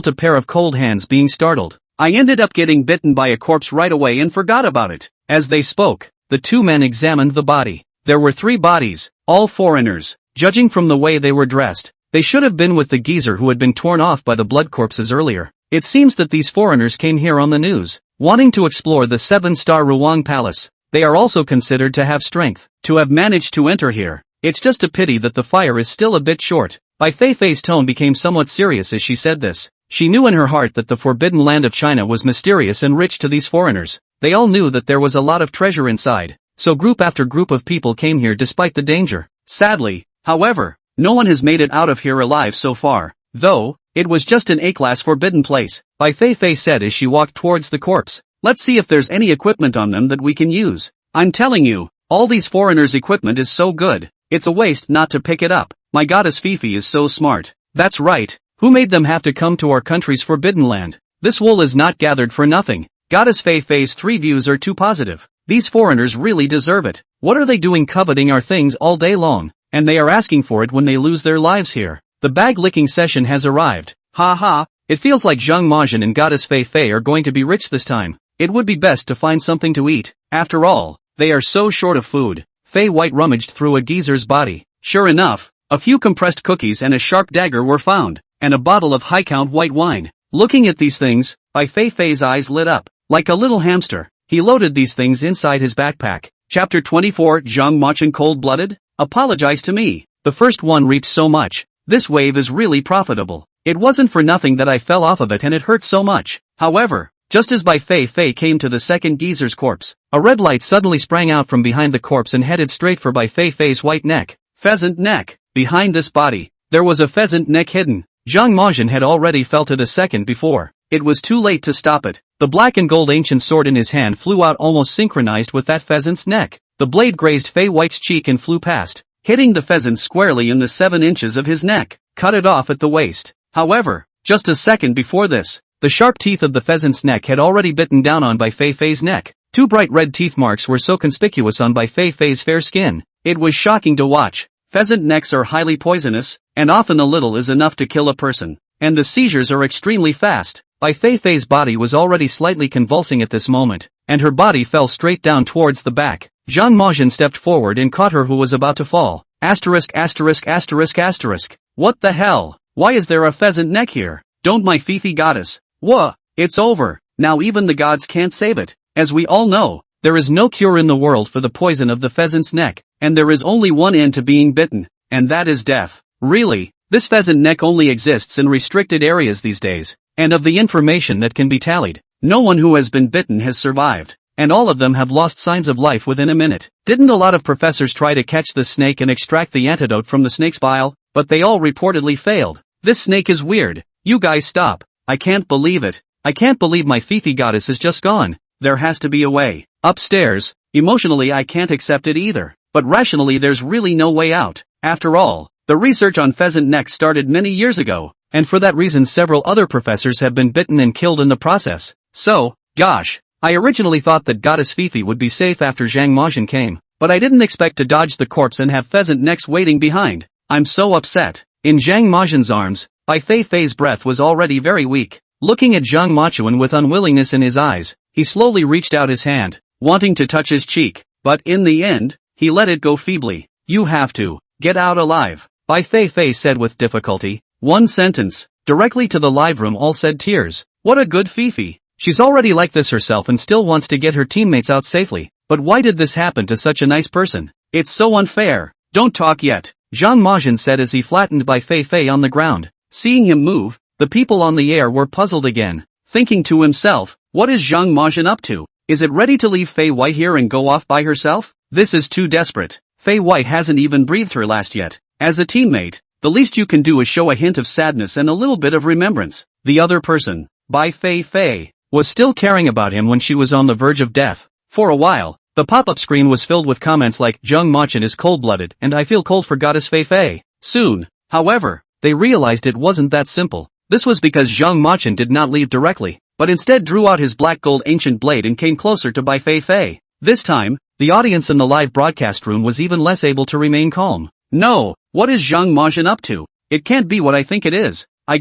a pair of cold hands being startled. I ended up getting bitten by a corpse right away and forgot about it. As they spoke, the two men examined the body. There were 3 bodies, all foreigners. Judging from the way they were dressed, they should have been with the geezer who had been torn off by the blood corpses earlier. It seems that these foreigners came here on the news, wanting to explore the 7-star Ruang Palace. They are also considered to have strength, to have managed to enter here. It's just a pity that the fire is still a bit short. Bai Feifei's tone became somewhat serious as she said this. She knew in her heart that the forbidden land of China was mysterious and rich to these foreigners. They all knew that there was a lot of treasure inside, so group after group of people came here despite the danger. Sadly, however, no one has made it out of here alive so far, though, it was just an A-class forbidden place, Bai Feifei said as she walked towards the corpse. Let's see if there's any equipment on them that we can use. I'm telling you, all these foreigners' equipment is so good, it's a waste not to pick it up. My goddess Fifi is so smart. That's right. Who made them have to come to our country's forbidden land? This wool is not gathered for nothing. Goddess Feifei's 3 views are too positive. These foreigners really deserve it. What are they doing coveting our things all day long? And they are asking for it when they lose their lives here. The bag-licking session has arrived. Ha ha, it feels like Zhang Mazhen and Goddess Feifei are going to be rich this time. It would be best to find something to eat. After all, they are so short of food. Fei White rummaged through a geezer's body. Sure enough, a few compressed cookies and a sharp dagger were found, and a bottle of high-count white wine. Looking at these things, Bai Feifei's eyes lit up. Like a little hamster, he loaded these things inside his backpack. Chapter 24 Zhang Mazhen Cold-Blooded? Apologize to me. The first one reaped so much. This wave is really profitable. It wasn't for nothing that I fell off of it and it hurt so much. However, just as Bai Feifei came to the second geezer's corpse, a red light suddenly sprang out from behind the corpse and headed straight for Bai Feifei's white neck. Pheasant neck. Behind this body, there was a pheasant neck hidden. Zhang Mazhen had already felt it a second before. It was too late to stop it. The black and gold ancient sword in his hand flew out almost synchronized with that pheasant's neck. The blade grazed Fei White's cheek and flew past, hitting the pheasant squarely in the 7 inches of his neck. Cut it off at the waist. However, just a second before this, the sharp teeth of the pheasant's neck had already bitten down on Bai Feifei's neck. 2 bright red teeth marks were so conspicuous on Bai Feifei's fair skin. It was shocking to watch. Pheasant necks are highly poisonous, and often a little is enough to kill a person. And the seizures are extremely fast. Bai Feifei's body was already slightly convulsing at this moment, and her body fell straight down towards the back. Zhang Mazhen stepped forward and caught her who was about to fall. Asterisk asterisk asterisk asterisk. What the hell? Why is there a pheasant neck here? Don't my Fifi goddess. Wha? It's over. Now even the gods can't save it. As we all know, there is no cure in the world for the poison of the pheasant's neck, and there is only one end to being bitten, and that is death. Really, this pheasant neck only exists in restricted areas these days, and of the information that can be tallied, no one who has been bitten has survived, and all of them have lost signs of life within a minute. Didn't a lot of professors try to catch the snake and extract the antidote from the snake's bile? But they all reportedly failed. This snake is weird. You guys stop. I can't believe it. I can't believe my Fifi goddess is just gone. There has to be a way. Upstairs, emotionally I can't accept it either. But rationally there's really no way out. After all, the research on pheasant necks started many years ago, and for that reason several other professors have been bitten and killed in the process. So, gosh, I originally thought that Goddess Feifei would be safe after Zhang Majin came, but I didn't expect to dodge the corpse and have pheasant necks waiting behind. I'm so upset. In Zhang Majin's arms, Bai Feifei's breath was already very weak. Looking at Zhang Machuan with unwillingness in his eyes, he slowly reached out his hand, wanting to touch his cheek, but in the end, he let it go feebly. You have to get out alive, Bai Feifei said with difficulty. One sentence, directly to the live room all said tears. What a good Feifei. She's already like this herself and still wants to get her teammates out safely. But why did this happen to such a nice person? It's so unfair. Don't talk yet, Zhang Majin said as he flattened Bai Feifei on the ground. Seeing him move, the people on the air were puzzled again, thinking to himself, what is Zhang Majin up to? Is it ready to leave Fei White here and go off by herself? This is too desperate. Fei White hasn't even breathed her last yet. As a teammate, the least you can do is show a hint of sadness and a little bit of remembrance. The other person, Bai Feifei, was still caring about him when she was on the verge of death. For a while, the pop-up screen was filled with comments like, Zhang Majin is cold-blooded and I feel cold for Goddess Feifei. Soon, however, they realized it wasn't that simple. This was because Zhang Majin did not leave directly, but instead drew out his black gold ancient blade and came closer to Bai Feifei. This time, the audience in the live broadcast room was even less able to remain calm. No, what is Zhang Majin up to? It can't be what I think it is. I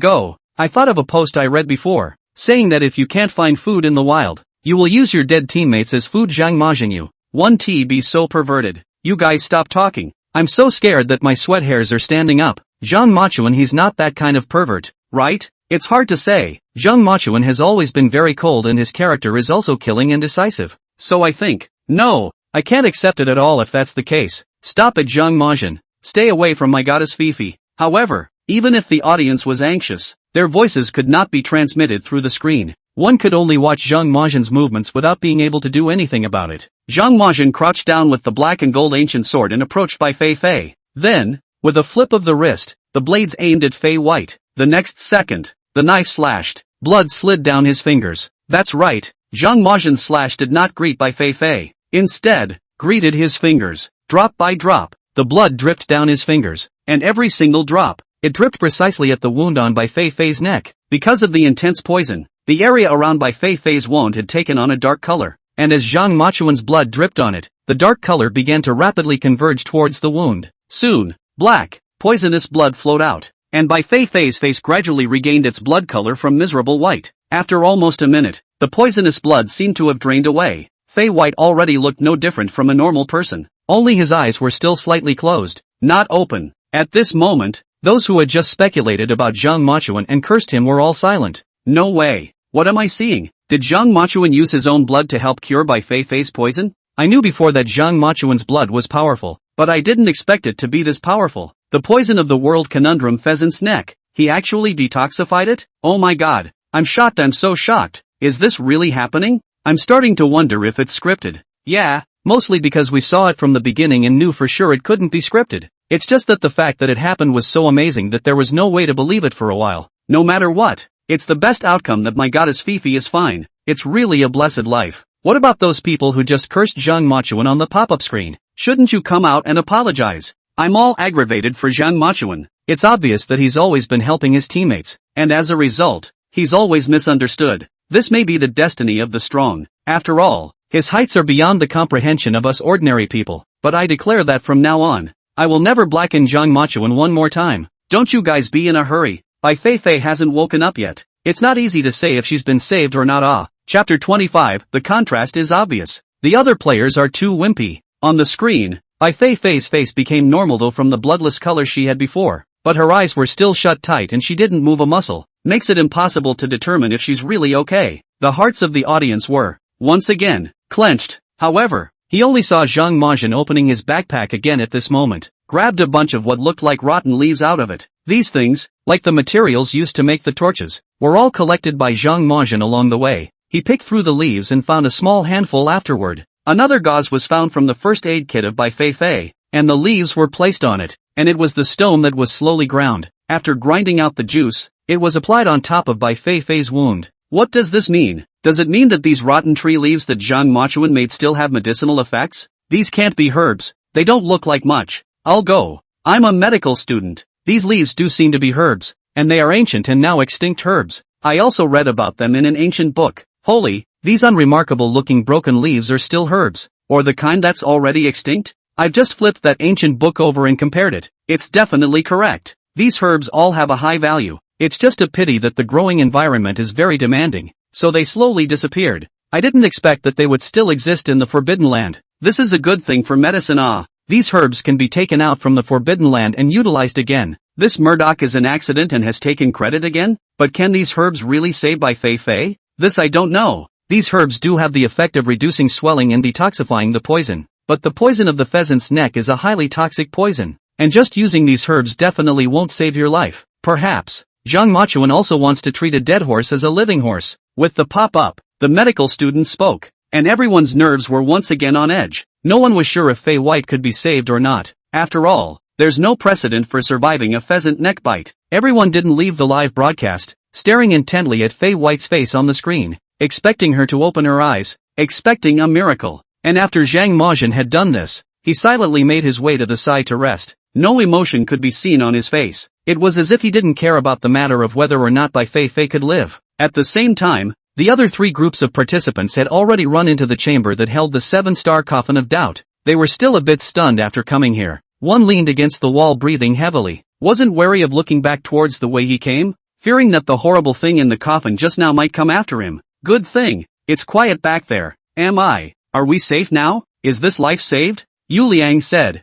thought of a post I read before, saying that if you can't find food in the wild, you will use your dead teammates as food. Zhang Majin, you. 1T be so perverted. You guys stop talking. I'm so scared that my sweat hairs are standing up. Zhang Machuan, he's not that kind of pervert, right? It's hard to say. Zhang Machuan has always been very cold and his character is also killing and decisive. So I think, no, I can't accept it at all if that's the case. Stop it, Zhang Majin. Stay away from my Goddess Feifei. However, even if the audience was anxious, their voices could not be transmitted through the screen. One could only watch Zhang Majin's movements without being able to do anything about it. Zhang Majin crouched down with the black and gold ancient sword and approached Bai Feifei. Then, with a flip of the wrist, the blades aimed at Fei White. The next second, the knife slashed. Blood slid down his fingers. That's right, Zhang Majin's slash did not greet Bai Feifei. Instead, greeted his fingers. Drop by drop, the blood dripped down his fingers, and every single drop, it dripped precisely at the wound on Bai Feifei's neck. Because of the intense poison, the area around Bai Feifei's wound had taken on a dark color, and as Zhang Machuan's blood dripped on it, the dark color began to rapidly converge towards the wound. Soon, black, poisonous blood flowed out, and Bai Feifei's face gradually regained its blood color from miserable white. After almost a minute, the poisonous blood seemed to have drained away. Fei White already looked no different from a normal person, only his eyes were still slightly closed, not open. At this moment, those who had just speculated about Zhang Machuan and cursed him were all silent. No way. What am I seeing? Did Zhang Machuan use his own blood to help cure Bai Feifei's poison? I knew before that Zhang Machuan's blood was powerful, but I didn't expect it to be this powerful. The poison of the world conundrum pheasant's neck. He actually detoxified it? Oh my god. I'm shocked, I'm so shocked. Is this really happening? I'm starting to wonder if it's scripted. Yeah, mostly because we saw it from the beginning and knew for sure it couldn't be scripted. It's just that the fact that it happened was so amazing that there was no way to believe it for a while. No matter what, it's the best outcome that my Goddess Feifei is fine. It's really a blessed life. What about those people who just cursed Zhang Machuan on the pop-up screen? Shouldn't you come out and apologize? I'm all aggravated for Zhang Machuan. It's obvious that he's always been helping his teammates, and as a result, he's always misunderstood. This may be the destiny of the strong. After all, his heights are beyond the comprehension of us ordinary people, but I declare that from now on, I will never blacken Zhang Machuan one more time. Don't you guys be in a hurry. Bai Feifei hasn't woken up yet. It's not easy to say if she's been saved or not. Chapter 25, the contrast is obvious. The other players are too wimpy. On the screen, Bai Feifei's face became normal though from the bloodless color she had before, but her eyes were still shut tight and she didn't move a muscle. Makes it impossible to determine if she's really okay. The hearts of the audience were, once again, clenched. However, he only saw Zhang Majin opening his backpack again at this moment, grabbed a bunch of what looked like rotten leaves out of it. These things, like the materials used to make the torches, were all collected by Zhang Majin along the way. He picked through the leaves and found a small handful afterward. Another gauze was found from the first aid kit of Bai Feifei, and the leaves were placed on it, and it was the stone that was slowly ground. After grinding out the juice, it was applied on top of Bai Feifei's wound. What does this mean? Does it mean that these rotten tree leaves that Zhang Machuan made still have medicinal effects? These can't be herbs. They don't look like much. I'll go. I'm a medical student. These leaves do seem to be herbs, and they are ancient and now extinct herbs. I also read about them in an ancient book. Holy, these unremarkable-looking broken leaves are still herbs, or the kind that's already extinct? I've just flipped that ancient book over and compared it. It's definitely correct. These herbs all have a high value. It's just a pity that the growing environment is very demanding, so they slowly disappeared. I didn't expect that they would still exist in the Forbidden Land. This is a good thing for medicine. These herbs can be taken out from the Forbidden Land and utilized again. This Murdoch is an accident and has taken credit again? But can these herbs really save Bai Feifei? This I don't know. These herbs do have the effect of reducing swelling and detoxifying the poison. But the poison of the pheasant's neck is a highly toxic poison. And just using these herbs definitely won't save your life. Perhaps. Zhang Machuan also wants to treat a dead horse as a living horse. With the pop-up, the medical student spoke. And everyone's nerves were once again on edge. No one was sure if Fei White could be saved or not. After all, there's no precedent for surviving a pheasant neck bite. Everyone didn't leave the live broadcast, staring intently at Fei White's face on the screen, expecting her to open her eyes, expecting a miracle. And after Zhang Majian had done this, he silently made his way to the side to rest. No emotion could be seen on his face. It was as if he didn't care about the matter of whether or not Bai Feifei could live. At the same time, the other three groups of participants had already run into the chamber that held the 7-star Coffin of Doubt. They were still a bit stunned after coming here. One leaned against the wall breathing heavily, wasn't wary of looking back towards the way he came, fearing that the horrible thing in the coffin just now might come after him. Good thing, it's quiet back there. Are we safe now? Is this life saved? Yu Liang said.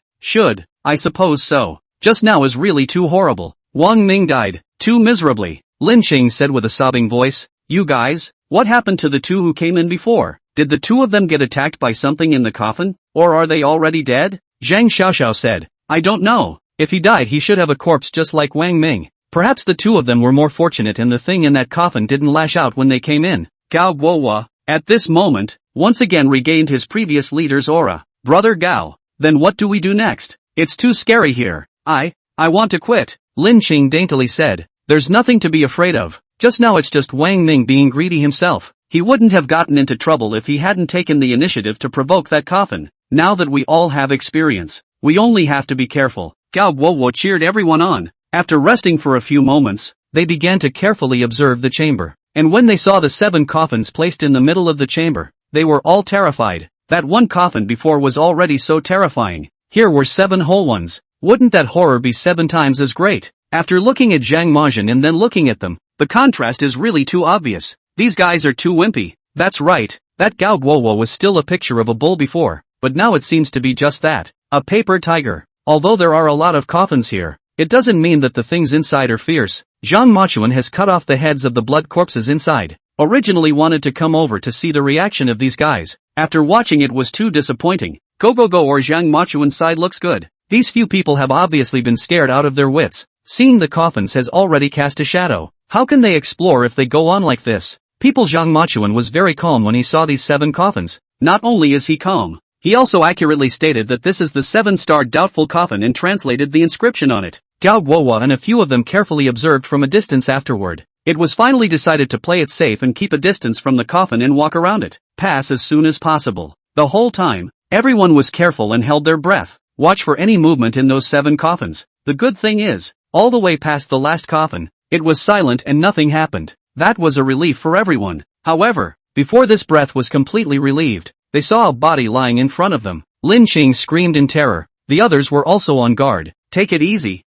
I suppose so. Just now is really too horrible. Wang Ming died, too miserably. Lin Qing said with a sobbing voice. You guys, what happened to the two who came in before? Did the two of them get attacked by something in the coffin, or are they already dead? Zhang Xiaoxiao said. I don't know. If he died he should have a corpse just like Wang Ming. Perhaps the two of them were more fortunate and the thing in that coffin didn't lash out when they came in. Gao Guohua, at this moment, once again regained his previous leader's aura. Brother Gao, then what do we do next? It's too scary here. I want to quit. Lin Qing daintily said. There's nothing to be afraid of. Just now it's just Wang Ming being greedy himself. He wouldn't have gotten into trouble if he hadn't taken the initiative to provoke that coffin. Now that we all have experience, we only have to be careful. Gao Guowo cheered everyone on. After resting for a few moments, they began to carefully observe the chamber. And when they saw the 7 coffins placed in the middle of the chamber, they were all terrified. That one coffin before was already so terrifying. Here were 7 whole ones. Wouldn't that horror be 7 times as great? After looking at Zhang Majian and then looking at them, the contrast is really too obvious. These guys are too wimpy. That's right, that Gao Guowo was still a picture of a bull before, but now it seems to be just that, a paper tiger. Although there are a lot of coffins here, it doesn't mean that the things inside are fierce. Zhang Machuan has cut off the heads of the blood corpses inside. Originally wanted to come over to see the reaction of these guys. After watching it was too disappointing. Go or Zhang Machuan's side looks good. These few people have obviously been scared out of their wits. Seeing the coffins has already cast a shadow. How can they explore if they go on like this? Zhang Machuan was very calm when he saw these 7 coffins. Not only is he calm, he also accurately stated that this is the 7-star doubtful coffin and translated the inscription on it. Gao Guohua and a few of them carefully observed from a distance afterward. It was finally decided to play it safe and keep a distance from the coffin and walk around it. Pass as soon as possible. The whole time, everyone was careful and held their breath. Watch for any movement in those 7 coffins. The good thing is, all the way past the last coffin, it was silent and nothing happened. That was a relief for everyone. However, before this breath was completely relieved, they saw a body lying in front of them. Lin Qing screamed in terror. The others were also on guard. Take it easy,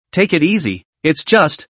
it's just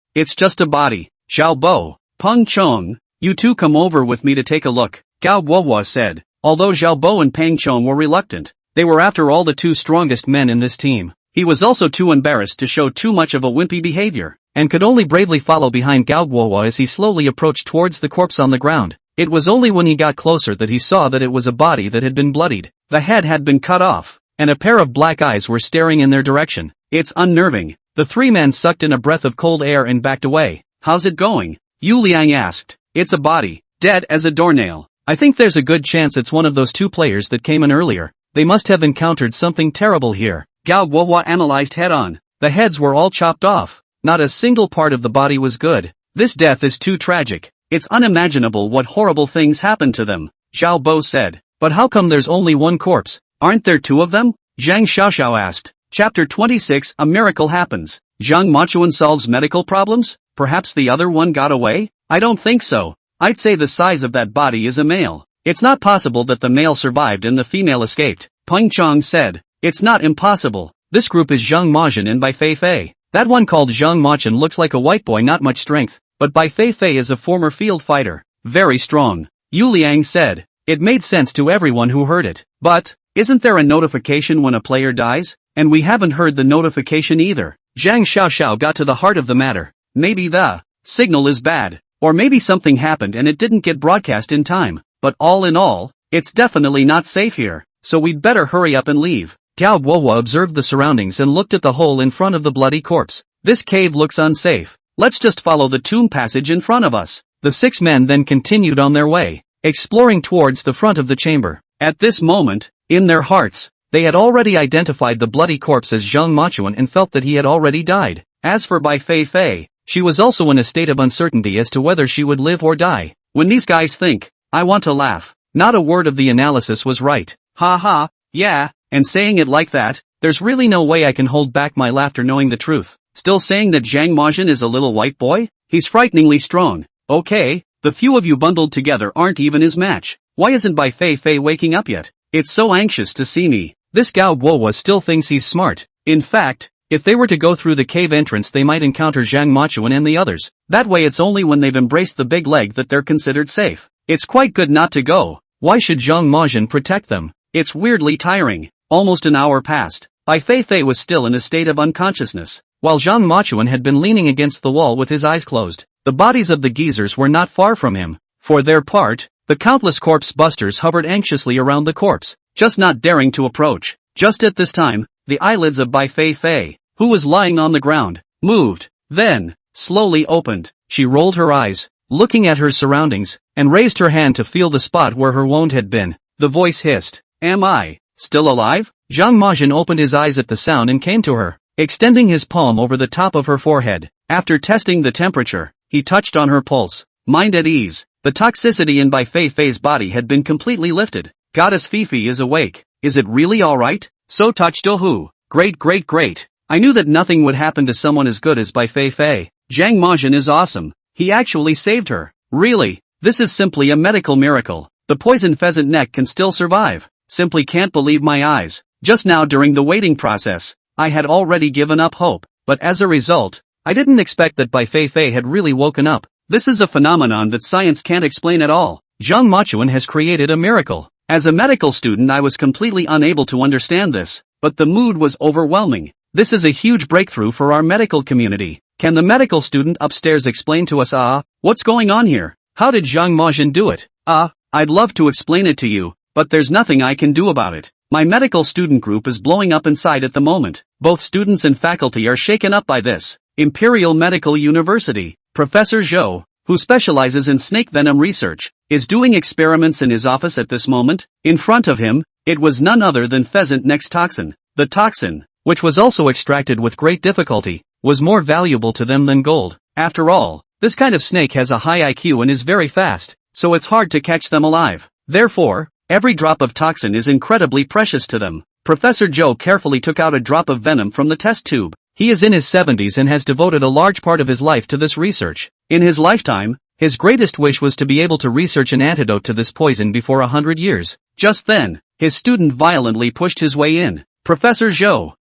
a body. Xiao Bo, Peng Chong, you two come over with me to take a look, Gao Guohua said. Although Xiao Bo and Peng Chong were reluctant, they were after all the 2 strongest men in this team. He was also too embarrassed to show too much of a wimpy behavior, and could only bravely follow behind Gao Guohua as he slowly approached towards the corpse on the ground. It was only when he got closer that he saw that it was a body that had been bloodied. The head had been cut off, and a pair of black eyes were staring in their direction. It's unnerving. The 3 men sucked in a breath of cold air and backed away. How's it going? Yu Liang asked. It's a body, dead as a doornail. I think there's a good chance it's one of those 2 players that came in earlier. They must have encountered something terrible here. Gao Guohua analyzed head-on. The heads were all chopped off. Not a single part of the body was good. This death is too tragic. It's unimaginable what horrible things happened to them, Xiao Bo said. But how come there's only 1 corpse? Aren't there 2 of them? Zhang Xiaoxiao asked. Chapter 26, A Miracle Happens. Zhang Machuan solves medical problems? Perhaps the other one got away? I don't think so. I'd say the size of that body is a male. It's not possible that the male survived and the female escaped, Peng Chong said. It's not impossible. This group is Zhang Majin and Bai Feifei. That one called Zhang Majin looks like a white boy, not much strength, but Bai Feifei is a former field fighter. Very strong. Yu Liang said. It made sense to everyone who heard it. But, isn't there a notification when a player dies? And we haven't heard the notification either. Zhang Xiaoxiao got to the heart of the matter. Maybe the signal is bad. Or maybe something happened and it didn't get broadcast in time. But all in all, it's definitely not safe here. So we'd better hurry up and leave. Gao Guohua observed the surroundings and looked at the hole in front of the bloody corpse. This cave looks unsafe. Let's just follow the tomb passage in front of us. The 6 men then continued on their way, exploring towards the front of the chamber. At this moment, in their hearts, they had already identified the bloody corpse as Zhang Machuan and felt that he had already died. As for Bai Feifei, she was also in a state of uncertainty as to whether she would live or die. When these guys think, I want to laugh. Not a word of the analysis was right. Ha ha, yeah, and saying it like that, there's really no way I can hold back my laughter knowing the truth. Still saying that Zhang Majin is a little white boy? He's frighteningly strong. Okay, the few of you bundled together aren't even his match. Why isn't Bai Feifei waking up yet? It's so anxious to see me. This Gao Guohua still thinks he's smart. In fact, if they were to go through the cave entrance they might encounter Zhang Machuan and the others. That way it's only when they've embraced the big leg that they're considered safe. It's quite good not to go. Why should Zhang Majin protect them? It's weirdly tiring. Almost an hour passed. Bai Feifei was still in a state of unconsciousness, while Zhang Machuan had been leaning against the wall with his eyes closed. The bodies of the geezers were not far from him. For their part, the countless corpse busters hovered anxiously around the corpse, just not daring to approach. Just at this time, the eyelids of Bai Feifei, who was lying on the ground, moved, then, slowly opened. She rolled her eyes, looking at her surroundings, and raised her hand to feel the spot where her wound had been. The voice hissed, Am I still alive? Zhang Majin opened his eyes at the sound and came to her, extending his palm over the top of her forehead. After testing the temperature, he touched on her pulse. Mind at ease. The toxicity in Bai Feifei's body had been completely lifted. Goddess Fifi is awake. Is it really alright? So touched Dohu. Great. I knew that nothing would happen to someone as good as Bai Feifei. Zhang Majin is awesome. He actually saved her. Really? This is simply a medical miracle. The poison pheasant neck can still survive. Simply can't believe my eyes. Just now during the waiting process, I had already given up hope. But as a result, I didn't expect that Bai Feifei had really woken up. This is a phenomenon that science can't explain at all. Zhang Machuan has created a miracle. As a medical student I was completely unable to understand this, but the mood was overwhelming. This is a huge breakthrough for our medical community. Can the medical student upstairs explain to us what's going on here? How did Zhang Majin do it? I'd love to explain it to you, but there's nothing I can do about it. My medical student group is blowing up inside at the moment. Both students and faculty are shaken up by this. Imperial Medical University, Professor Zhou, who specializes in snake venom research, is doing experiments in his office at this moment. In front of him, it was none other than pheasant neck's toxin. The toxin, which was also extracted with great difficulty, was more valuable to them than gold. After all, this kind of snake has a high IQ and is very fast, so it's hard to catch them alive. Therefore, every drop of toxin is incredibly precious to them. Professor Zhou carefully took out a drop of venom from the test tube. He is in his 70s and has devoted a large part of his life to this research. In his lifetime, his greatest wish was to be able to research an antidote to this poison before 100 years. Just then, his student violently pushed his way in. Professor Zhou.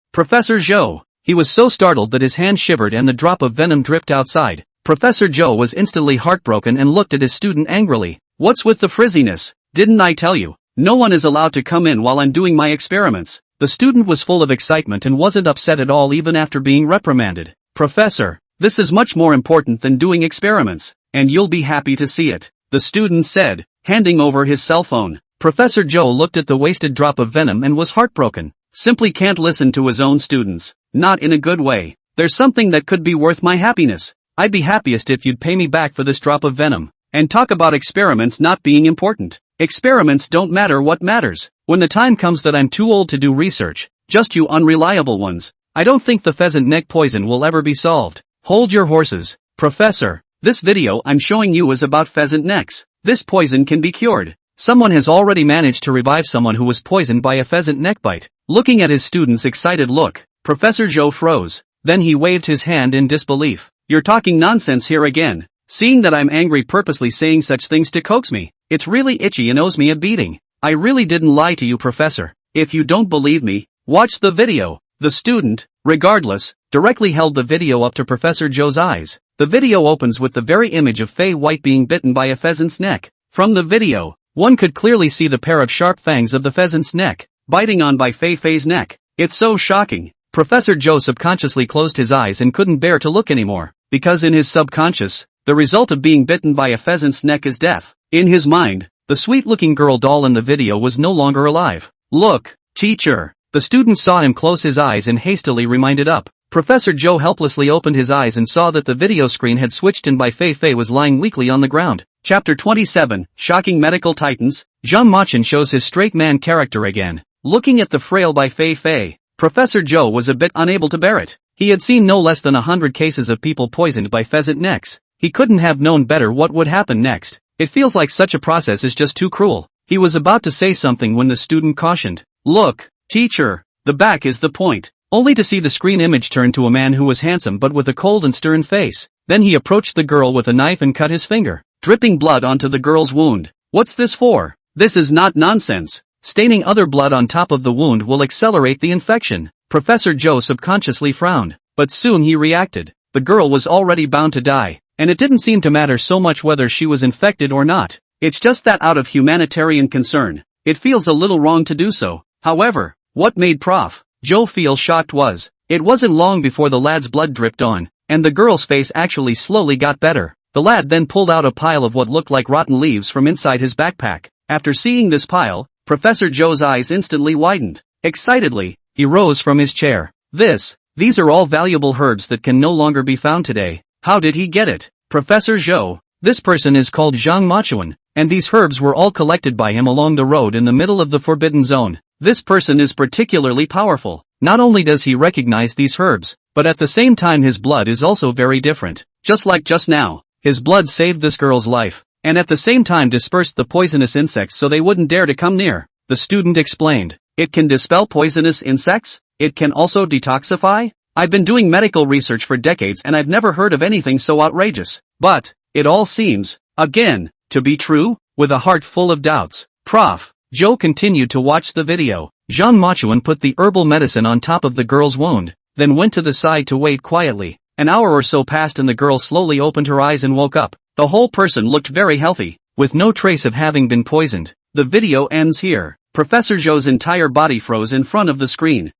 He was so startled that his hand shivered and the drop of venom dripped outside. Professor Zhou was instantly heartbroken and looked at his student angrily. What's with the frizziness? Didn't I tell you? No one is allowed to come in while I'm doing my experiments. The student was full of excitement and wasn't upset at all even after being reprimanded. Professor, this is much more important than doing experiments, and you'll be happy to see it, the student said, handing over his cell phone. Professor Zhou looked at the wasted drop of venom and was heartbroken. Simply can't listen to his own students. Not in a good way. There's something that could be worth my happiness. I'd be happiest if you'd pay me back for this drop of venom. And talk about experiments not being important. Experiments don't matter. What matters, when the time comes that I'm too old to do research, just you unreliable ones, I don't think the pheasant neck poison will ever be solved. Hold your horses, Professor. This video I'm showing you is about pheasant necks. This poison can be cured. Someone has already managed to revive someone who was poisoned by a pheasant neck bite. Looking at his student's excited look, Professor Zhou froze. Then he waved his hand in disbelief. You're talking nonsense here again. Seeing that I'm angry purposely saying such things to coax me. It's really itchy and owes me a beating. I really didn't lie to you, Professor. If you don't believe me, watch the video. The student, regardless, directly held the video up to Professor Joe's eyes. The video opens with the very image of Fei White being bitten by a pheasant's neck. From the video, one could clearly see the pair of sharp fangs of the pheasant's neck, biting on Bai Feifei's neck. It's so shocking. Professor Joe subconsciously closed his eyes and couldn't bear to look anymore, because in his subconscious, the result of being bitten by a pheasant's neck is death. In his mind, the sweet-looking girl doll in the video was no longer alive. Look, teacher. The student saw him close his eyes and hastily reminded up. Professor Joe helplessly opened his eyes and saw that the video screen had switched and Bai Feifei was lying weakly on the ground. Chapter 27, Shocking Medical Titans. Zhang Machin shows his straight man character again. Looking at the frail Bai Feifei, Professor Joe was a bit unable to bear it. He had seen no less than 100 cases of people poisoned by pheasant necks. He couldn't have known better what would happen next. It feels like such a process is just too cruel. He was about to say something when the student cautioned. Look, teacher, the back is the point. Only to see the screen image turn to a man who was handsome but with a cold and stern face. Then he approached the girl with a knife and cut his finger, dripping blood onto the girl's wound. What's this for? This is not nonsense. Staining other blood on top of the wound will accelerate the infection. Professor Joe subconsciously frowned, but soon he reacted. The girl was already bound to die, and it didn't seem to matter so much whether she was infected or not. It's just that out of humanitarian concern, it feels a little wrong to do so. However, what made Prof. Joe feel shocked was, it wasn't long before the lad's blood dripped on, and the girl's face actually slowly got better. The lad then pulled out a pile of what looked like rotten leaves from inside his backpack. After seeing this pile, Professor Joe's eyes instantly widened. Excitedly, he rose from his chair. These are all valuable herbs that can no longer be found today. How did he get it? Professor Joe. This person is called Zhang Machin, and these herbs were all collected by him along the road in the middle of the Forbidden Zone. This person is particularly powerful. Not only does he recognize these herbs, but at the same time his blood is also very different. Just like just now, his blood saved this girl's life, and at the same time dispersed the poisonous insects so they wouldn't dare to come near. The student explained. It can dispel poisonous insects? It can also detoxify? I've been doing medical research for decades and I've never heard of anything so outrageous. But, it all seems, again, to be true, with a heart full of doubts. Prof. Joe continued to watch the video. Zhang Machin put the herbal medicine on top of the girl's wound, then went to the side to wait quietly. An hour or so passed and the girl slowly opened her eyes and woke up. The whole person looked very healthy, with no trace of having been poisoned. The video ends here. Professor Joe's entire body froze in front of the screen.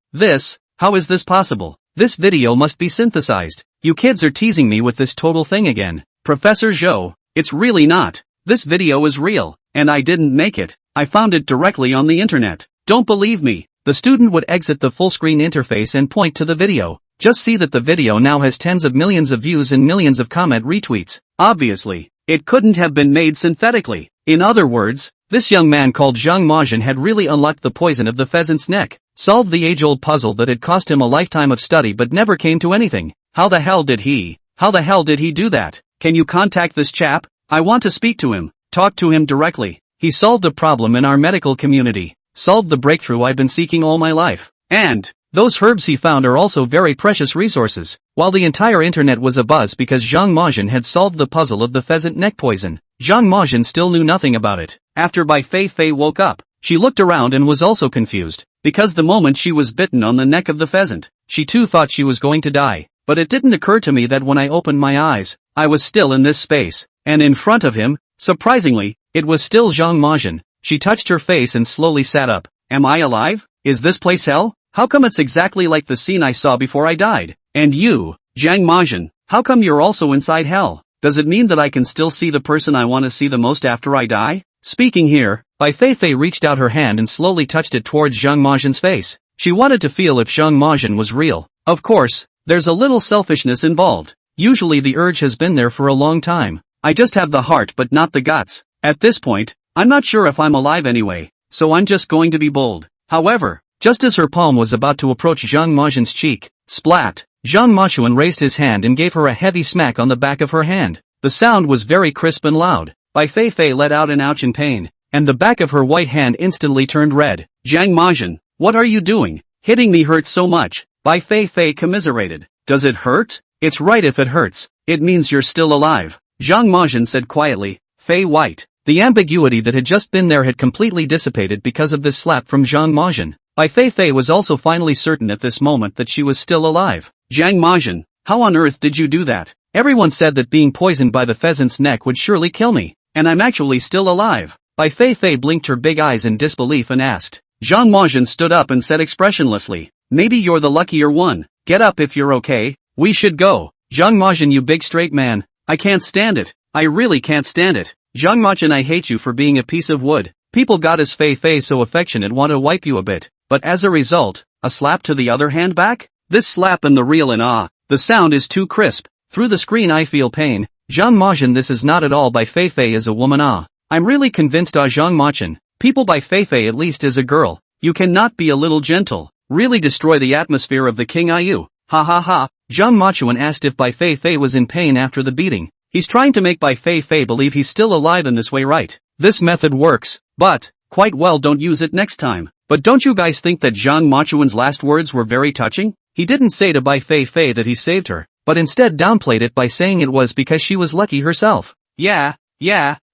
How is this possible? This video must be synthesized. You kids are teasing me with this total thing again. Professor Joe, it's really not. This video is real, and I didn't make it. I found it directly on the internet. Don't believe me. The student would exit the full screen interface and point to the video. Just see that the video now has tens of millions of views and millions of comment retweets. Obviously, it couldn't have been made synthetically. In other words, this young man called Zhang Machin had really unlocked the poison of the pheasant's neck, solved the age-old puzzle that had cost him a lifetime of study but never came to anything. How the hell did he do that? Can you contact this chap? I want to speak to him. Talk to him directly. He solved a problem in our medical community. Solved the breakthrough I've been seeking all my life. And those herbs he found are also very precious resources. While the entire internet was abuzz because Zhang Machin had solved the puzzle of the pheasant neck poison, Zhang Machin still knew nothing about it. After Bai Feifei woke up, she looked around and was also confused, because the moment she was bitten on the neck of the pheasant, she too thought she was going to die. But it didn't occur to me that when I opened my eyes, I was still in this space, and in front of him, surprisingly, it was still Zhang Machin. She touched her face and slowly sat up. Am I alive? Is this place hell? How come it's exactly like the scene I saw before I died? And you, Zhang Machin, how come you're also inside hell? Does it mean that I can still see the person I want to see the most after I die? Speaking here, Bai Feifei reached out her hand and slowly touched it towards Zhang Machin's face. She wanted to feel if Zhang Machin was real. Of course, there's a little selfishness involved. Usually the urge has been there for a long time. I just have the heart but not the guts. At this point, I'm not sure if I'm alive anyway, so I'm just going to be bold. However, just as her palm was about to approach Zhang Machin's cheek, splat, Zhang Machin raised his hand and gave her a heavy smack on the back of her hand. The sound was very crisp and loud. Bai Feifei let out an ouch in pain, and the back of her white hand instantly turned red. Zhang Machin, what are you doing? Hitting me hurts so much. Bai Feifei commiserated. Does it hurt? It's right if it hurts. It means you're still alive. Zhang Majin said quietly. Fei White. The ambiguity that had just been there had completely dissipated because of this slap from Zhang Majin. Bai Feifei was also finally certain at this moment that she was still alive. Zhang Majin, how on earth did you do that? Everyone said that being poisoned by the pheasant's neck would surely kill me, and I'm actually still alive. Bai Feifei blinked her big eyes in disbelief and asked. Zhang Majin stood up and said expressionlessly, maybe you're the luckier one. Get up if you're okay, we should go. Zhang Majin, you big straight man, I can't stand it, I really can't stand it. Zhang Majin, I hate you for being a piece of wood. People Goddess Feifei so affectionate want to wipe you a bit, but as a result, a slap to the other hand back? This slap and the reel and the sound is too crisp. Through the screen I feel pain. Zhang Majin, this is not at all Bai Feifei as a woman. I'm really convinced Zhang Majin. People Bai Feifei at least as a girl. You cannot be a little gentle. Really destroy the atmosphere of the king Ayu. Ha ha ha. Zhang Majin asked if Bai Feifei was in pain after the beating. He's trying to make Bai Feifei believe he's still alive in this way, right? This method works, but, quite well, don't use it next time. But don't you guys think that Zhang Majin's last words were very touching? He didn't say to Bai Feifei that he saved her, but instead downplayed it by saying it was because she was lucky herself. Yeah,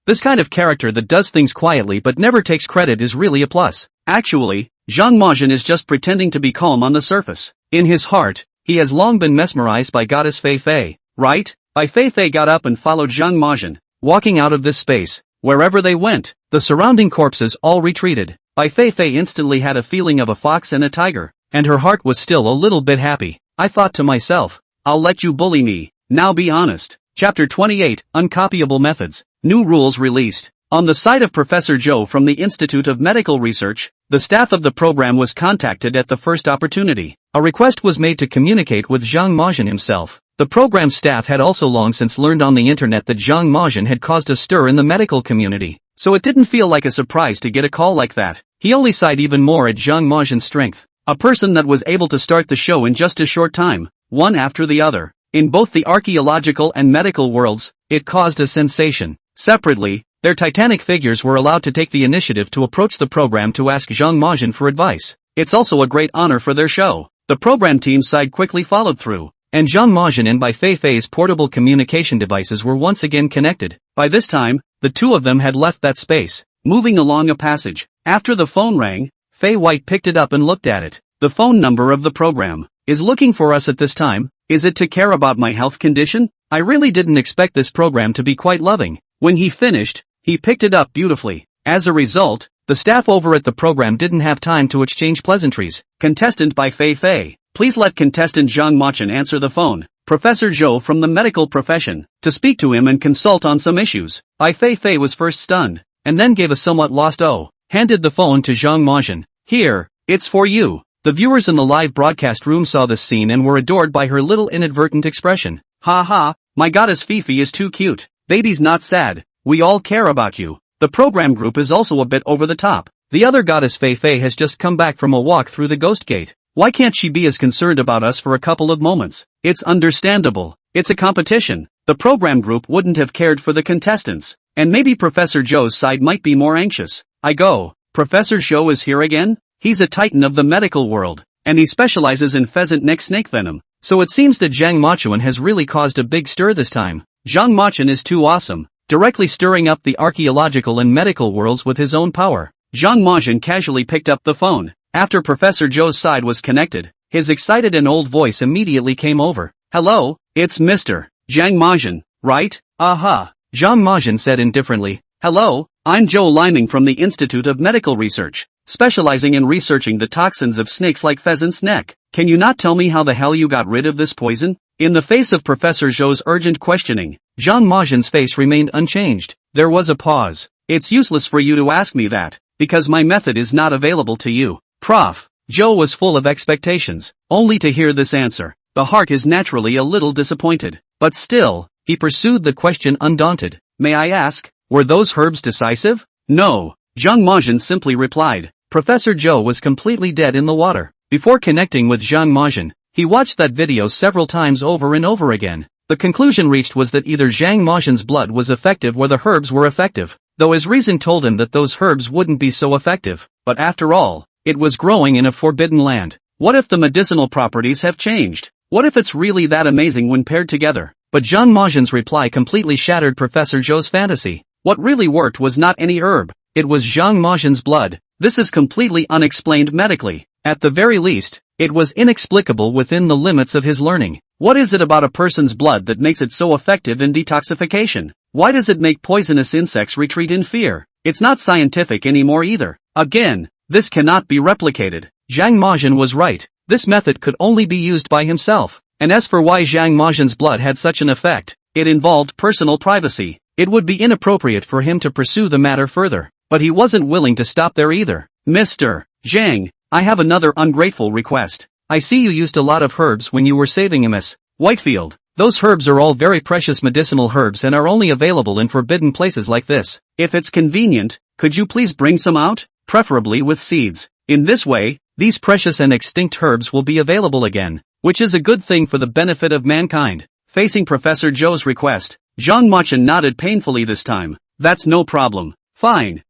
this kind of character that does things quietly but never takes credit is really a plus. Actually, Zhang Majin is just pretending to be calm on the surface. In his heart, he has long been mesmerized by Goddess Feifei, right? Bai Feifei got up and followed Zhang Majin, walking out of this space. Wherever they went, the surrounding corpses all retreated. Bai Feifei instantly had a feeling of a fox and a tiger, and her heart was still a little bit happy. I thought to myself, I'll let you bully me, now be honest. Chapter 28, Uncopyable Methods. New rules released. On the side of Professor Zhou from the Institute of Medical Research, the staff of the program was contacted at the first opportunity. A request was made to communicate with Zhang Majin himself. The program staff had also long since learned on the internet that Zhang Majin had caused a stir in the medical community, so it didn't feel like a surprise to get a call like that. He only sighed even more at Zhang Majin's strength. A person that was able to start the show in just a short time, one after the other. In both the archaeological and medical worlds, it caused a sensation. Separately, their titanic figures were allowed to take the initiative to approach the program to ask Zhang Majin for advice. It's also a great honor for their show. The program team's side quickly followed through, and Zhang Majin and Bai Feifei's portable communication devices were once again connected. By this time, the two of them had left that space, moving along a passage. After the phone rang, Fei White picked it up and looked at it. The phone number of the program is looking for us at this time. Is it to care about my health condition? I really didn't expect this program to be quite loving. When he finished, he picked it up beautifully. As a result, the staff over at the program didn't have time to exchange pleasantries. Contestant Bai Feifei, please let contestant Zhang Majin answer the phone. Professor Zhou from the medical profession, to speak to him and consult on some issues. Bai Feifei was first stunned, and then gave a somewhat lost handed the phone to Zhang Majin. Here, it's for you. The viewers in the live broadcast room saw this scene and were adored by her little inadvertent expression. Ha ha, my goddess Fifi is too cute. Baby's not sad, we all care about you. The program group is also a bit over the top. The other goddess Feifei has just come back from a walk through the ghost gate. Why can't she be as concerned about us for a couple of moments? It's understandable. It's a competition. The program group wouldn't have cared for the contestants. And maybe Professor Zhou's side might be more anxious. Professor Zhou is here again? He's a titan of the medical world, and he specializes in pheasant neck snake venom. So it seems that Zhang Majin has really caused a big stir this time. Zhang Majin is too awesome, directly stirring up the archaeological and medical worlds with his own power. Zhang Majin casually picked up the phone. After Professor Zhou's side was connected, his excited and old voice immediately came over. Hello, it's Mr. Zhang Majin, right? Aha. Zhang Majin said indifferently. Hello, I'm Zhou Liming from the Institute of Medical Research, specializing in researching the toxins of snakes like pheasant's neck. Can you not tell me how the hell you got rid of this poison? In the face of Professor Zhou's urgent questioning, Zhang Majin's face remained unchanged. There was a pause. It's useless for you to ask me that, because my method is not available to you. Prof. Zhou was full of expectations, only to hear this answer. The heart is naturally a little disappointed, but still, he pursued the question undaunted. May I ask, were those herbs decisive? No, Zhang Majin simply replied. Professor Zhou was completely dead in the water. Before connecting with Zhang Majin, he watched that video several times over and over again. The conclusion reached was that either Zhang Majin's blood was effective or the herbs were effective, though his reason told him that those herbs wouldn't be so effective. But after all, it was growing in a forbidden land. What if the medicinal properties have changed? What if it's really that amazing when paired together? but Zhang Majian's reply completely shattered Professor Zhou's fantasy. What really worked was not any herb, it was Zhang Majian's blood. This is completely unexplained medically. At the very least, it was inexplicable within the limits of his learning. What is it about a person's blood that makes it so effective in detoxification? Why does it make poisonous insects retreat in fear? It's not scientific anymore either. Again, this cannot be replicated. Zhang Majian was right. This method could only be used by himself. And as for why Zhang Majian's blood had such an effect, it involved personal privacy. It would be inappropriate for him to pursue the matter further. But he wasn't willing to stop there either. Mr. Zhang, I have another ungrateful request. I see you used a lot of herbs when you were saving Ms. Whitefield. Those herbs are all very precious medicinal herbs and are only available in forbidden places like this. If it's convenient, could you please bring some out? Preferably with seeds. In this way, these precious and extinct herbs will be available again, which is a good thing for the benefit of mankind. Facing Professor Zhou's request, Zhang Majian nodded painfully this time. That's no problem. Fine.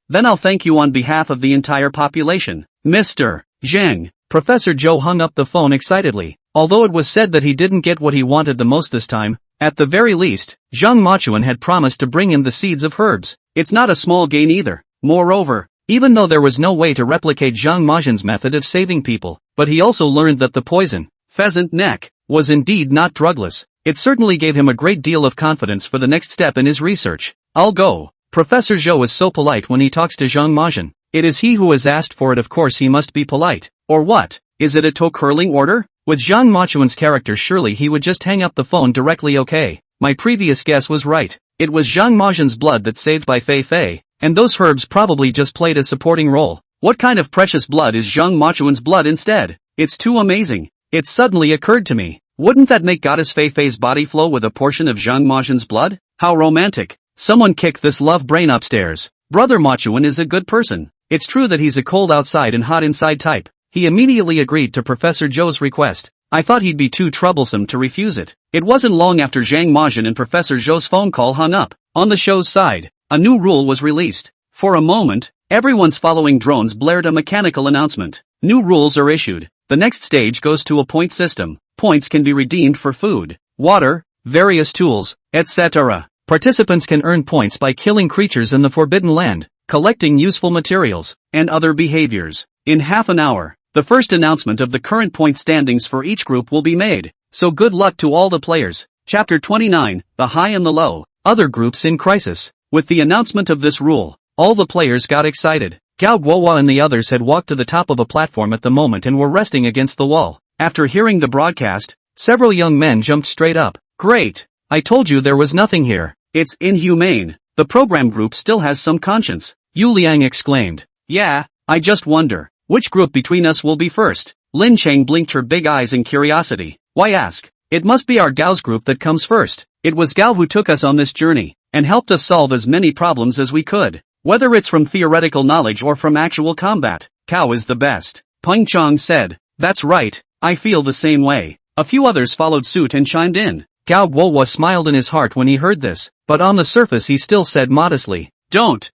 Then I'll thank you on behalf of the entire population. Mr. Zhang. Professor Zhou hung up the phone excitedly. Although it was said that he didn't get what he wanted the most this time, at the very least, Zhang Majian had promised to bring him the seeds of herbs. It's not a small gain either. Moreover, even though there was no way to replicate Zhang Majian's method of saving people, but he also learned that the poison, pheasant neck, was indeed not drugless. It certainly gave him a great deal of confidence for the next step in his research. I'll go. Professor Zhou is so polite when he talks to Zhang Majian. It is he who has asked for it, of course he must be polite. Or what? Is it a toe curling order? With Zhang Majian's character surely he would just hang up the phone directly. Okay, my previous guess was right. It was Zhang Majian's blood that saved Bai Feifei, and those herbs probably just played a supporting role. What kind of precious blood is Zhang Majian's blood instead? It's too amazing. It suddenly occurred to me. Wouldn't that make Goddess Feifei's body flow with a portion of Zhang Majian's blood? How romantic. Someone kick this love brain upstairs. Brother Majian is a good person. It's true that he's a cold outside and hot inside type. He immediately agreed to Professor Zhou's request. I thought he'd be too troublesome to refuse it. It wasn't long after Zhang Majian and Professor Zhou's phone call hung up. On the show's side, a new rule was released. For a moment, everyone's following drones blared a mechanical announcement. New rules are issued. The next stage goes to a point system. Points can be redeemed for food, water, various tools, etc. Participants can earn points by killing creatures in the Forbidden Land, collecting useful materials, and other behaviors. In half an hour, the first announcement of the current point standings for each group will be made, so good luck to all the players. Chapter 29, The High and the Low, Other Groups in Crisis. With the announcement of this rule, all the players got excited. Gao Guohua and the others had walked to the top of a platform at the moment and were resting against the wall. After hearing the broadcast, several young men jumped straight up. Great! I told you there was nothing here. It's inhumane. The program group still has some conscience. Yu Liang exclaimed. Yeah, I just wonder, which group between us will be first? Lin Cheng blinked her big eyes in curiosity. Why ask? It must be our Gao's group that comes first. It was Gao who took us on this journey, and helped us solve as many problems as we could. Whether it's from theoretical knowledge or from actual combat, Gao is the best. Peng Chong said. That's right, I feel the same way. A few others followed suit and chimed in. Gao Guohua smiled in his heart when he heard this, but on the surface he still said modestly, Don't,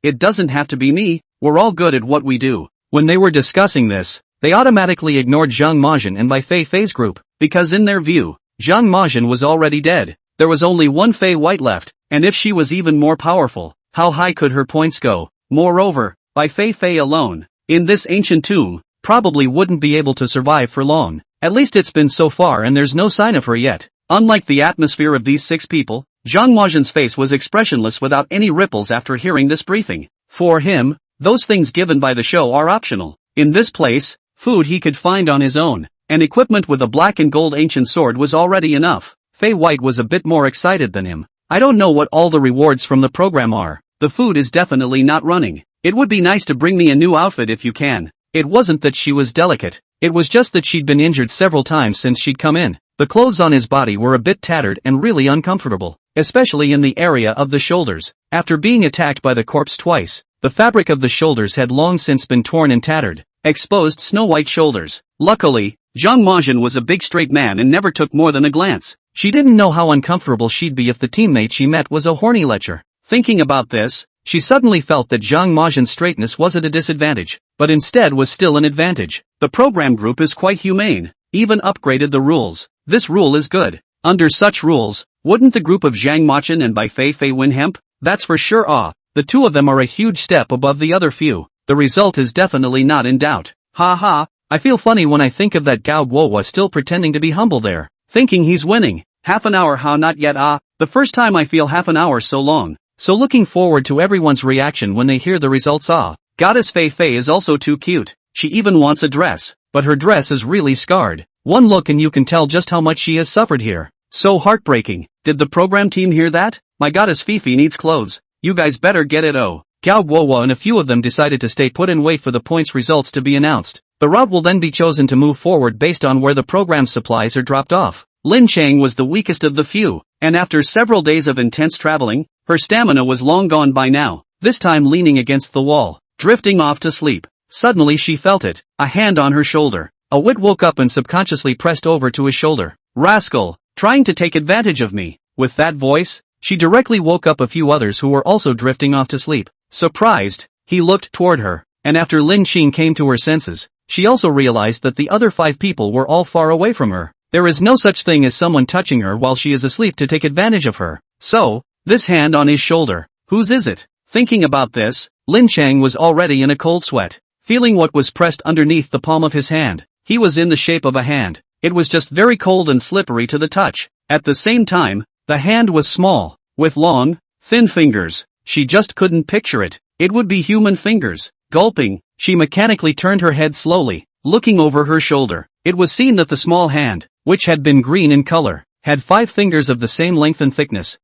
it doesn't have to be me, we're all good at what we do. When they were discussing this, they automatically ignored Zhang Majian and Bai Feifei's group, because in their view, Zhang Majian was already dead. There was only one Fei White left, and if she was even more powerful, how high could her points go? Moreover, Bai Feifei alone, in this ancient tomb, probably wouldn't be able to survive for long. At least it's been so far and there's no sign of her yet. Unlike the atmosphere of these 6 people, Zhang Majian's face was expressionless without any ripples after hearing this briefing. For him, those things given by the show are optional. In this place, food he could find on his own, and equipment with a black and gold ancient sword was already enough. Fei White was a bit more excited than him. I don't know what all the rewards from the program are. The food is definitely not running. It would be nice to bring me a new outfit if you can. It wasn't that she was delicate, it was just that she'd been injured several times since she'd come in. The clothes on his body were a bit tattered and really uncomfortable, especially in the area of the shoulders. After being attacked by the corpse twice, the fabric of the shoulders had long since been torn and tattered, exposed snow-white shoulders. Luckily, Zhang Majian was a big straight man and never took more than a glance. She didn't know how uncomfortable she'd be if the teammate she met was a horny lecher. Thinking about this, she suddenly felt that Zhang Majian's straightness wasn't a disadvantage, but instead was still an advantage. The program group is quite humane, even upgraded the rules. This rule is good. Under such rules, wouldn't the group of Zhang Machin and Bai Feifei win hemp? That's for sure. The two of them are a huge step above the other few. The result is definitely not in doubt. Ha ha, I feel funny when I think of that Gao Guohua still pretending to be humble there, thinking he's winning. Half an hour, how not yet? The first time I feel half an hour so long. So looking forward to everyone's reaction when they hear the results. Goddess Feifei is also too cute. She even wants a dress, but her dress is really scarred. One look and you can tell just how much she has suffered here. So heartbreaking. Did the program team hear that? My goddess Feifei needs clothes. You guys better get it. Gao Guohua and a few of them decided to stay put and wait for the points results to be announced. The route will then be chosen to move forward based on where the program's supplies are dropped off. Lin Chang was the weakest of the few, and after several days of intense traveling, her stamina was long gone by now, this time leaning against the wall, drifting off to sleep. Suddenly she felt it, a hand on her shoulder. A wit woke up and subconsciously pressed over to his shoulder. Rascal, trying to take advantage of me. With that voice, she directly woke up a few others who were also drifting off to sleep. Surprised, he looked toward her, and after Lin Qing came to her senses, she also realized that the other 5 people were all far away from her. There is no such thing as someone touching her while she is asleep to take advantage of her. So, this hand on his shoulder, whose is it? Thinking about this, Lin Chang was already in a cold sweat, feeling what was pressed underneath the palm of his hand. He was in the shape of a hand. It was just very cold and slippery to the touch. At the same time, the hand was small, with long, thin fingers. She just couldn't picture it. It would be human fingers. Gulping, she mechanically turned her head slowly, looking over her shoulder. It was seen that the small hand, which had been green in color, had 5 fingers of the same length and thickness.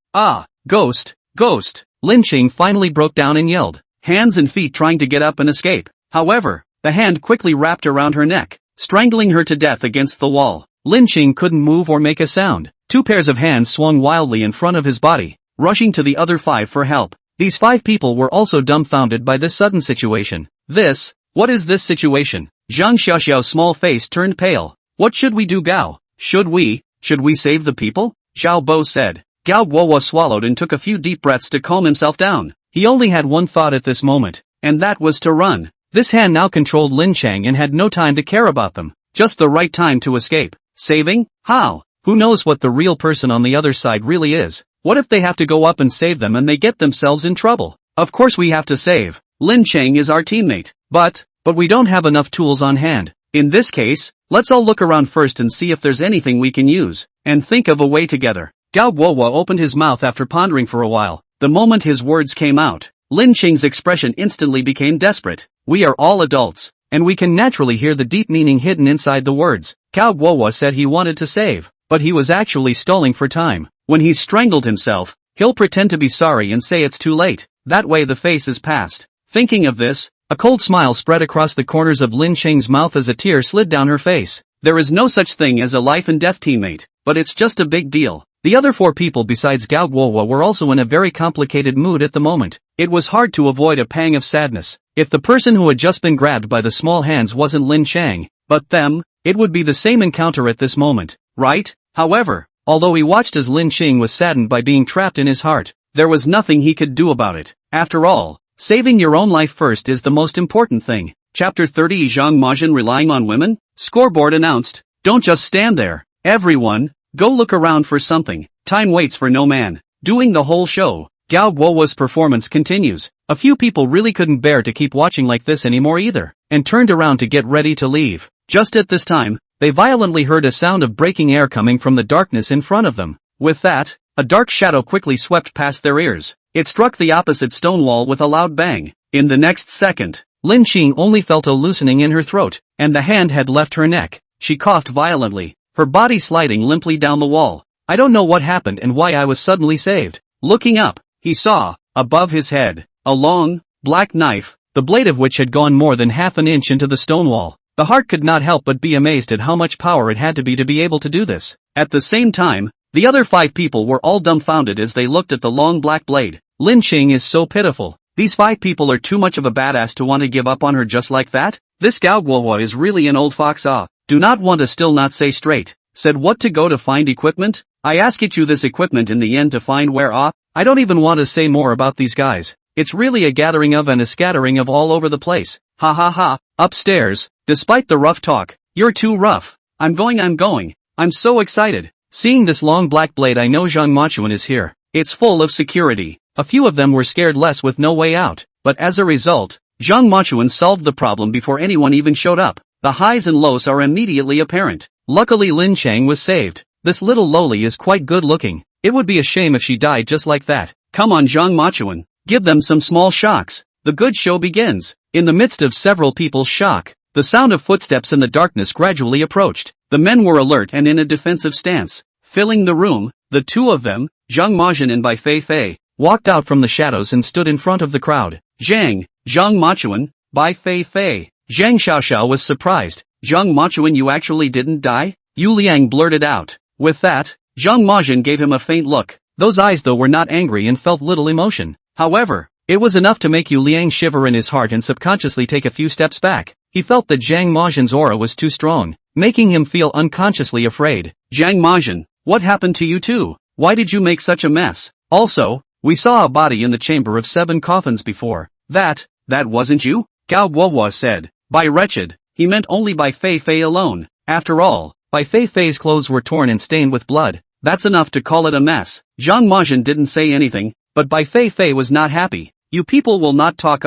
Ghost, ghost! Lin Qing finally broke down and yelled, hands and feet trying to get up and escape. However, the hand quickly wrapped around her neck, strangling her to death against the wall. Lin Qing couldn't move or make a sound. 2 pairs of hands swung wildly in front of his body, rushing to the other 5 for help. These 5 people were also dumbfounded by this sudden situation. What is this situation? Zhang Xiaoxiao's small face turned pale. What should we do, Gao? Should we save the people? Zhao Bo said. Gao Guohua swallowed and took a few deep breaths to calm himself down. He only had one thought at this moment, and that was to run. This hand now controlled Lin Chang and had no time to care about them. Just the right time to escape. Saving? How? Who knows what the real person on the other side really is? What if they have to go up and save them and they get themselves in trouble? Of course we have to save. Lin Chang is our teammate. But we don't have enough tools on hand. In this case, let's all look around first and see if there's anything we can use, and think of a way together. Gao Guohua opened his mouth after pondering for a while. The moment his words came out, Lin Qing's expression instantly became desperate. We are all adults, and we can naturally hear the deep meaning hidden inside the words. Gao Guohua said he wanted to save, but he was actually stalling for time. When he's strangled himself, he'll pretend to be sorry and say it's too late. That way the face is past. Thinking of this, a cold smile spread across the corners of Lin Qing's mouth as a tear slid down her face. There is no such thing as a life and death teammate, but it's just a big deal. The other 4 people besides Gao Guohua were also in a very complicated mood at the moment. It was hard to avoid a pang of sadness. If the person who had just been grabbed by the small hands wasn't Lin Chang, but them, it would be the same encounter at this moment, right? However, although he watched as Lin Qing was saddened by being trapped in his heart, there was nothing he could do about it. After all, saving your own life first is the most important thing. Chapter 30 Zhang Majin relying on women? Scoreboard announced. Don't just stand there. Everyone, go look around for something. Time waits for no man. Doing the whole show, Gao Guohua's performance continues. A few people really couldn't bear to keep watching like this anymore either, and turned around to get ready to leave. Just at this time, they violently heard a sound of breaking air coming from the darkness in front of them. With that, a dark shadow quickly swept past their ears. It struck the opposite stone wall with a loud bang. In the next second, Lin Qing only felt a loosening in her throat, and the hand had left her neck. She coughed violently, her body sliding limply down the wall. I don't know what happened and why I was suddenly saved. Looking up, he saw, above his head, a long, black knife, the blade of which had gone more than half an inch into the stone wall. The heart could not help but be amazed at how much power it had to be able to do this. At the same time, the other 5 people were all dumbfounded as they looked at the long black blade. Lin Qing is so pitiful. These 5 people are too much of a badass to want to give up on her just like that? This Gao Guohua is really an old fox. Do not want to still not say straight. Said what to go to find equipment? I asked you this equipment in the end to find where I don't even want to say more about these guys. It's really a gathering of and a scattering of all over the place. Ha ha ha. Upstairs, despite the rough talk, you're too rough. I'm going. I'm so excited. Seeing this long black blade, I know Zhang Machuan is here. It's full of security. A few of them were scared less with no way out, but as a result, Zhang Machuan solved the problem before anyone even showed up. The highs and lows are immediately apparent. Luckily Lin Chang was saved. This little loli is quite good looking. It would be a shame if she died just like that. Come on Zhang Machuan, give them some small shocks. The good show begins. In the midst of several people's shock, the sound of footsteps in the darkness gradually approached. The men were alert and in a defensive stance. Filling the room, the two of them, Zhang Machuan and Bai Feifei, walked out from the shadows and stood in front of the crowd. Zhang Machuan, Bai Feifei. Zhang Xiaoxiao was surprised. Zhang Machuan, you actually didn't die? Yu Liang blurted out. With that, Zhang Machuan gave him a faint look. Those eyes though were not angry and felt little emotion. However, it was enough to make Yu Liang shiver in his heart and subconsciously take a few steps back. He felt that Zhang Machuan's aura was too strong, making him feel unconsciously afraid. Zhang Machuan, what happened to you too? Why did you make such a mess? Also, we saw a body in the chamber of 7 coffins before. That wasn't you? Gao Guohua said. By wretched, he meant only Bai Feifei alone. After all, Bai Feifei's clothes were torn and stained with blood. That's enough to call it a mess. Zhang Machuan didn't say anything, but Bai Feifei was not happy. You people will not talk.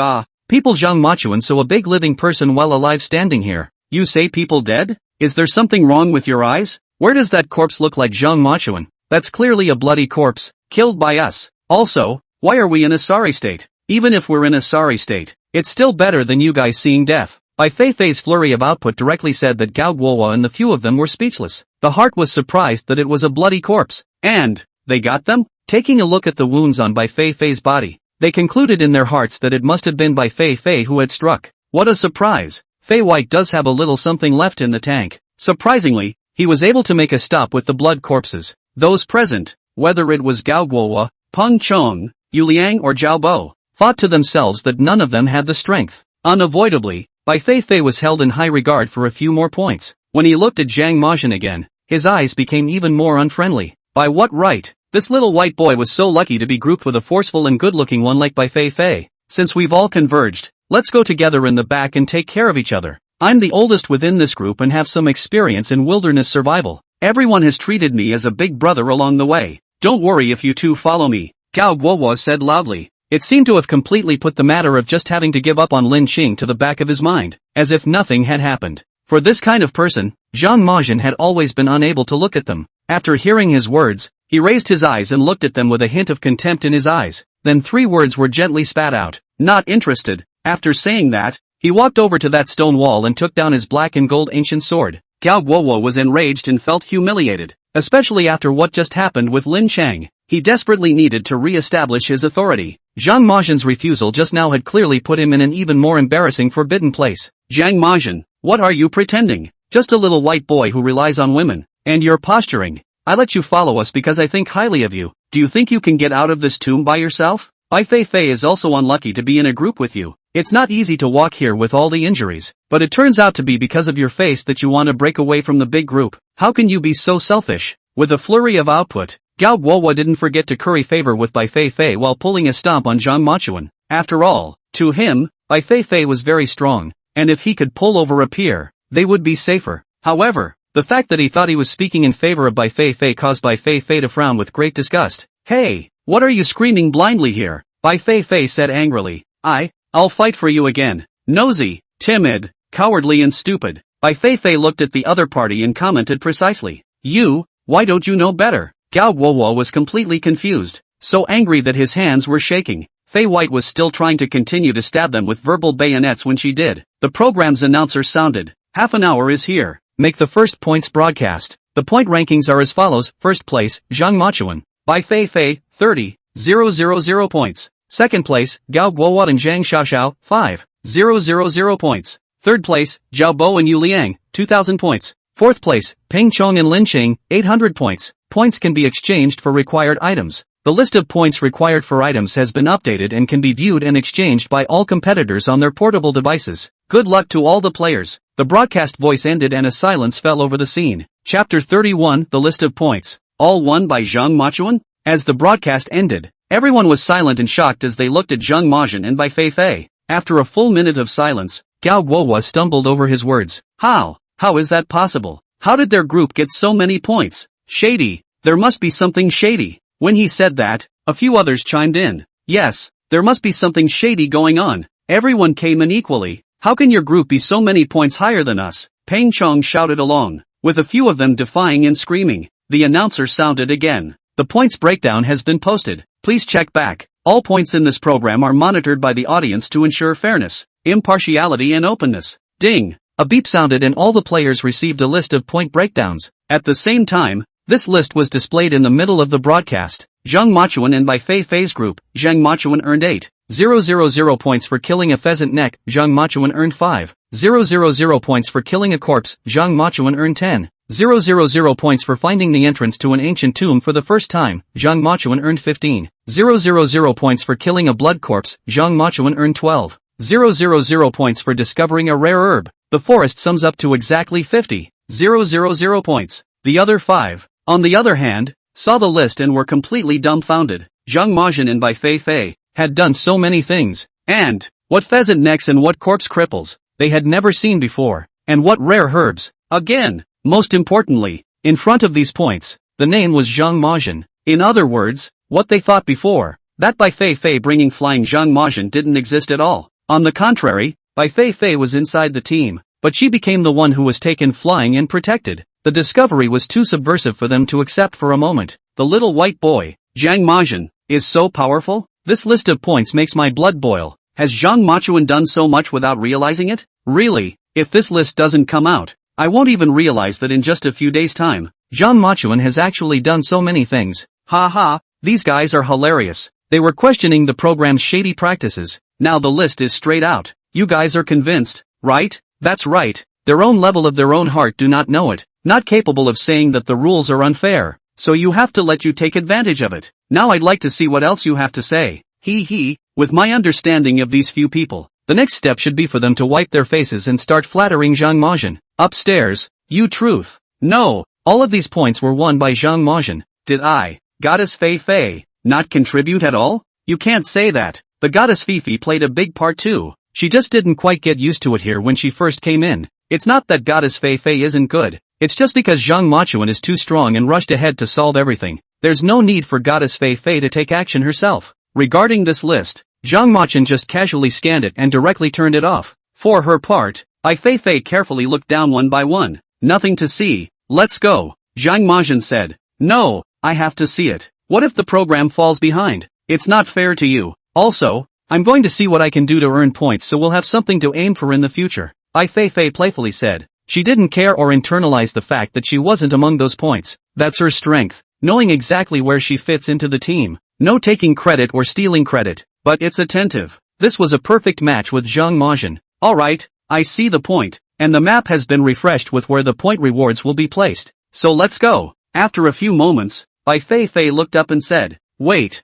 People Zhang Machuan, so a big living person while alive standing here. You say people dead? Is there something wrong with your eyes? Where does that corpse look like Zhang Machuan? That's clearly a bloody corpse, killed by us. Also, why are we in a sorry state? Even if we're in a sorry state, it's still better than you guys seeing death. Bai Feifei's flurry of output directly said that Gao Guohua and the few of them were speechless. The heart was surprised that it was a bloody corpse. And, they got them? Taking a look at the wounds on Bai Feifei's body, they concluded in their hearts that it must have been Bai Feifei who had struck. What a surprise! Fei White does have a little something left in the tank. Surprisingly, he was able to make a stop with the blood corpses. Those present, whether it was Gao Guohua, Peng Chong, Yu Liang or Zhao Bo, thought to themselves that none of them had the strength. Unavoidably, Bai Feifei was held in high regard for a few more points. When he looked at Zhang Machuan again, his eyes became even more unfriendly. By what right? This little white boy was so lucky to be grouped with a forceful and good-looking one like Bai Feifei. Since we've all converged, let's go together in the back and take care of each other. I'm the oldest within this group and have some experience in wilderness survival. Everyone has treated me as a big brother along the way. Don't worry if you two follow me, Gao Guohua said loudly. It seemed to have completely put the matter of just having to give up on Lin Qing to the back of his mind, as if nothing had happened. For this kind of person, Zhang Machuan had always been unable to look at them. After hearing his words, he raised his eyes and looked at them with a hint of contempt in his eyes. Then 3 words were gently spat out. Not interested. After saying that, he walked over to that stone wall and took down his black and gold ancient sword. Gao Guohua was enraged and felt humiliated, especially after what just happened with Lin Chang. He desperately needed to re-establish his authority. Zhang Machuan's refusal just now had clearly put him in an even more embarrassing forbidden place. Zhang Machuan, what are you pretending? Just a little white boy who relies on women. And you're posturing. I let you follow us because I think highly of you. Do you think you can get out of this tomb by yourself? Bai Feifei is also unlucky to be in a group with you. It's not easy to walk here with all the injuries, but it turns out to be because of your face that you want to break away from the big group. How can you be so selfish? With a flurry of output, Gao Guohua didn't forget to curry favor with Bai Feifei while pulling a stomp on Zhang Machuan. After all, to him, Bai Feifei was very strong, and if he could pull over a peer, they would be safer. However, the fact that he thought he was speaking in favor of Bai Feifei caused Bai Feifei to frown with great disgust. Hey, what are you screaming blindly here? Bai Feifei said angrily. I'll fight for you again. Nosy, timid, cowardly and stupid. Bai Feifei looked at the other party and commented precisely. You, why don't you know better? Gao Guohua was completely confused, so angry that his hands were shaking. Fei White was still trying to continue to stab them with verbal bayonets when she did. The program's announcer sounded. Half an hour is here. Make the first points broadcast. The point rankings are as follows. First place, Zhang Machuan. Bai Feifei, 30,000 points. Second place, Gao Guohua and Zhang Xiaoxiao, 5,000 points. Third place, Zhao Bo and Yu Liang, 2,000 points. Fourth place, Peng Chong and Lin Ching, 800 points. Points can be exchanged for required items. The list of points required for items has been updated and can be viewed and exchanged by all competitors on their portable devices. Good luck to all the players. The broadcast voice ended and a silence fell over the scene. Chapter 31, The List of Points. All won by Zhang Machuan? As the broadcast ended, everyone was silent and shocked as they looked at Zhang Machuan and Bai Feifei. After a full minute of silence, Gao Guohua stumbled over his words. How is that possible? How did their group get so many points? Shady. There must be something shady. When he said that, a few others chimed in. Yes, there must be something shady going on. Everyone came in equally. How can your group be so many points higher than us? Peng Chong shouted along, with a few of them defying and screaming. The announcer sounded again. The points breakdown has been posted. Please check back. All points in this program are monitored by the audience to ensure fairness, impartiality and openness. Ding! A beep sounded and all the players received a list of point breakdowns. At the same time, this list was displayed in the middle of the broadcast. Zhang Machuan and Bai Feifei's group, Zhang Machuan earned 8,000 points for killing a pheasant neck, Zhang Machuan earned 5,000 points for killing a corpse, Zhang Machuan earned 10,000 points for finding the entrance to an ancient tomb for the first time, Zhang Machuan earned 15,000 points for killing a blood corpse, Zhang Machuan earned 12,000 points for discovering a rare herb. The forest sums up to exactly 50,000 points. The other 5, on the other hand, saw the list and were completely dumbfounded. Zhang Majian and Bai Feifei had done so many things, and what pheasant necks and what corpse cripples they had never seen before, and what rare herbs. Again, most importantly, in front of these points, the name was Zhang Majian. In other words, what they thought before, that Bai Feifei bringing flying Zhang Majian didn't exist at all. On the contrary, Bai Feifei was inside the team, but she became the one who was taken flying and protected. The discovery was too subversive for them to accept for a moment. The little white boy, Zhang Majian, is so powerful? This list of points makes my blood boil. Has Zhang Machuan done so much without realizing it? Really, if this list doesn't come out, I won't even realize that in just a few days' time, Zhang Machuan has actually done so many things. Ha ha, these guys are hilarious. They were questioning the program's shady practices. Now the list is straight out. You guys are convinced, right? That's right. Their own level of their own heart do not know it. Not capable of saying that the rules are unfair. So you have to let you take advantage of it. Now I'd like to see what else you have to say. He, with my understanding of these few people, the next step should be for them to wipe their faces and start flattering Zhang Majian. Upstairs, you truth. No, all of these points were won by Zhang Majian. Did I, Goddess Feifei, not contribute at all? You can't say that. The Goddess Feifei played a big part too. She just didn't quite get used to it here when she first came in. It's not that Goddess Feifei isn't good. It's just because Zhang Machuan is too strong and rushed ahead to solve everything. There's no need for Goddess Feifei to take action herself. Regarding this list, Zhang Machuan just casually scanned it and directly turned it off. For her part, Bai Feifei carefully looked down one by one. Nothing to see. Let's go. Zhang Majian said. No, I have to see it. What if the program falls behind? It's not fair to you. Also, I'm going to see what I can do to earn points so we'll have something to aim for in the future. Bai Feifei playfully said. She didn't care or internalize the fact that she wasn't among those points. That's her strength, knowing exactly where she fits into the team. No taking credit or stealing credit, but it's attentive. This was a perfect match with Zhang Majian. Alright, I see the point, and the map has been refreshed with where the point rewards will be placed. So let's go. After a few moments, Bai Feifei looked up and said, Wait.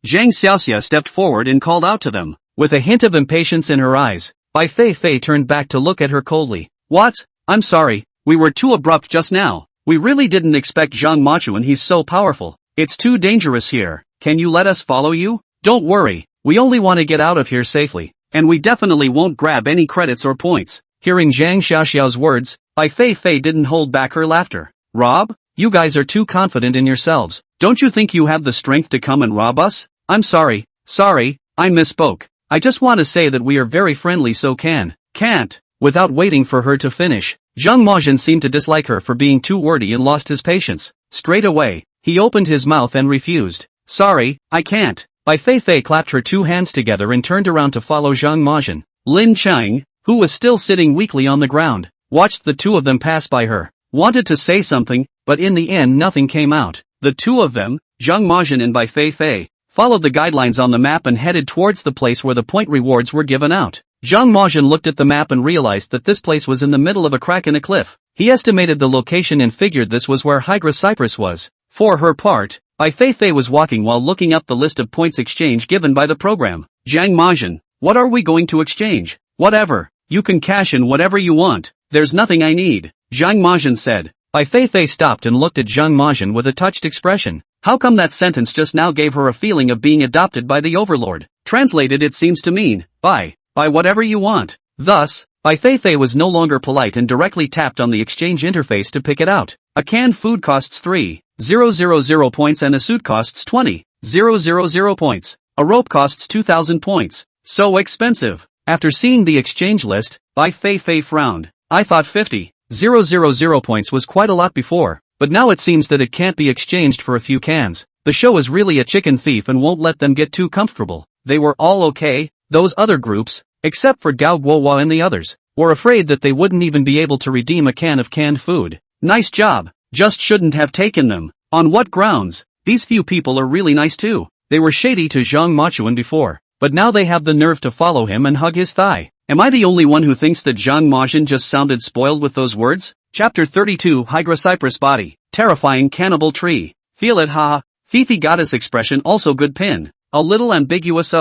Zhang Xiaoxia stepped forward and called out to them. With a hint of impatience in her eyes, Bai Feifei turned back to look at her coldly. What? I'm sorry, we were too abrupt just now. We really didn't expect Zhang Machuan. He's so powerful. It's too dangerous here. Can you let us follow you? Don't worry, we only want to get out of here safely. And we definitely won't grab any credits or points. Hearing Zhang Xiaoxiao's words, Bai Feifei didn't hold back her laughter. Rob? You guys are too confident in yourselves. Don't you think you have the strength to come and rob us? I'm sorry, I misspoke. I just want to say that we are very friendly so can't. Without waiting for her to finish, Zhang Majian seemed to dislike her for being too wordy and lost his patience. Straight away, he opened his mouth and refused. Sorry, I can't. Bai Feifei clapped her two hands together and turned around to follow Zhang Majian. Lin Chang, who was still sitting weakly on the ground, watched the two of them pass by her. Wanted to say something, but in the end nothing came out. The two of them, Zhang Majian and Bai Feifei, followed the guidelines on the map and headed towards the place where the point rewards were given out. Zhang Majian looked at the map and realized that this place was in the middle of a crack in a cliff. He estimated the location and figured this was where Hygra Cypress was. For her part, Bai Feifei was walking while looking up the list of points exchange given by the program. Zhang Majian, what are we going to exchange? Whatever. You can cash in whatever you want. There's nothing I need. Zhang Majian said. Bai Feifei stopped and looked at Zhang Majian with a touched expression. How come that sentence just now gave her a feeling of being adopted by the overlord? Translated, it seems to mean, buy whatever you want. Thus, Bai Feifei was no longer polite and directly tapped on the exchange interface to pick it out. A canned food costs 3,000 points and a suit costs 20,000 points. A rope costs 2,000 points. So expensive. After seeing the exchange list, Bai Feifei frowned. I thought 50,000 points was quite a lot before, but now it seems that it can't be exchanged for a few cans. The show is really a chicken thief and won't let them get too comfortable. They were all okay, those other groups, except for Gao Guohua and the others, were afraid that they wouldn't even be able to redeem a can of canned food. Nice job, just shouldn't have taken them. On what grounds? These few people are really nice too. They were shady to Zhang Machuan before, but now they have the nerve to follow him and hug his thigh. Am I the only one who thinks that Zhang Machuan just sounded spoiled with those words? Chapter 32 Hydra Cypress Body, Terrifying Cannibal Tree. Feel it haha. Fifi goddess expression also good pin. A little ambiguous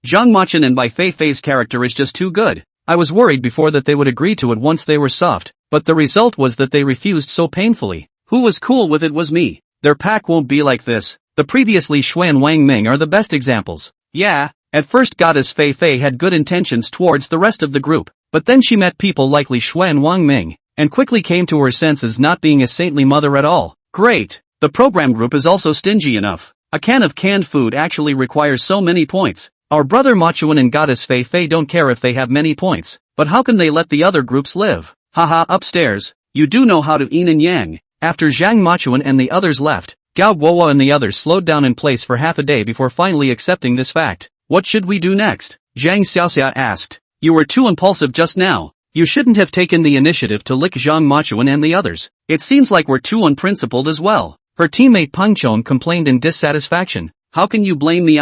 Zhang Machuan and Bai Feifei's character is just too good. I was worried before that they would agree to it once they were soft, but the result was that they refused so painfully. Who was cool with it was me. Their pack won't be like this. The previously Xuan Wang Ming are the best examples. Yeah, at first Goddess Feifei had good intentions towards the rest of the group, but then she met people like Li Xuan Wang Ming, and quickly came to her senses not being a saintly mother at all. Great. The program group is also stingy enough. A can of canned food actually requires so many points. Our brother Machuan and Goddess Feifei don't care if they have many points, but how can they let the other groups live? Haha, upstairs, you do know how to yin and yang. After Zhang Machuan and the others left, Gao Guohua and the others slowed down in place for half a day before finally accepting this fact. What should we do next? Zhang Xiaoxia asked. You were too impulsive just now. You shouldn't have taken the initiative to lick Zhang Machuan and the others. It seems like we're too unprincipled as well. Her teammate Peng Chon complained in dissatisfaction. How can you blame me?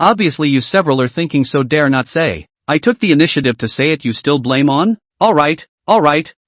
Obviously you several are thinking so dare not say. I took the initiative to say it, you still blame on? Alright,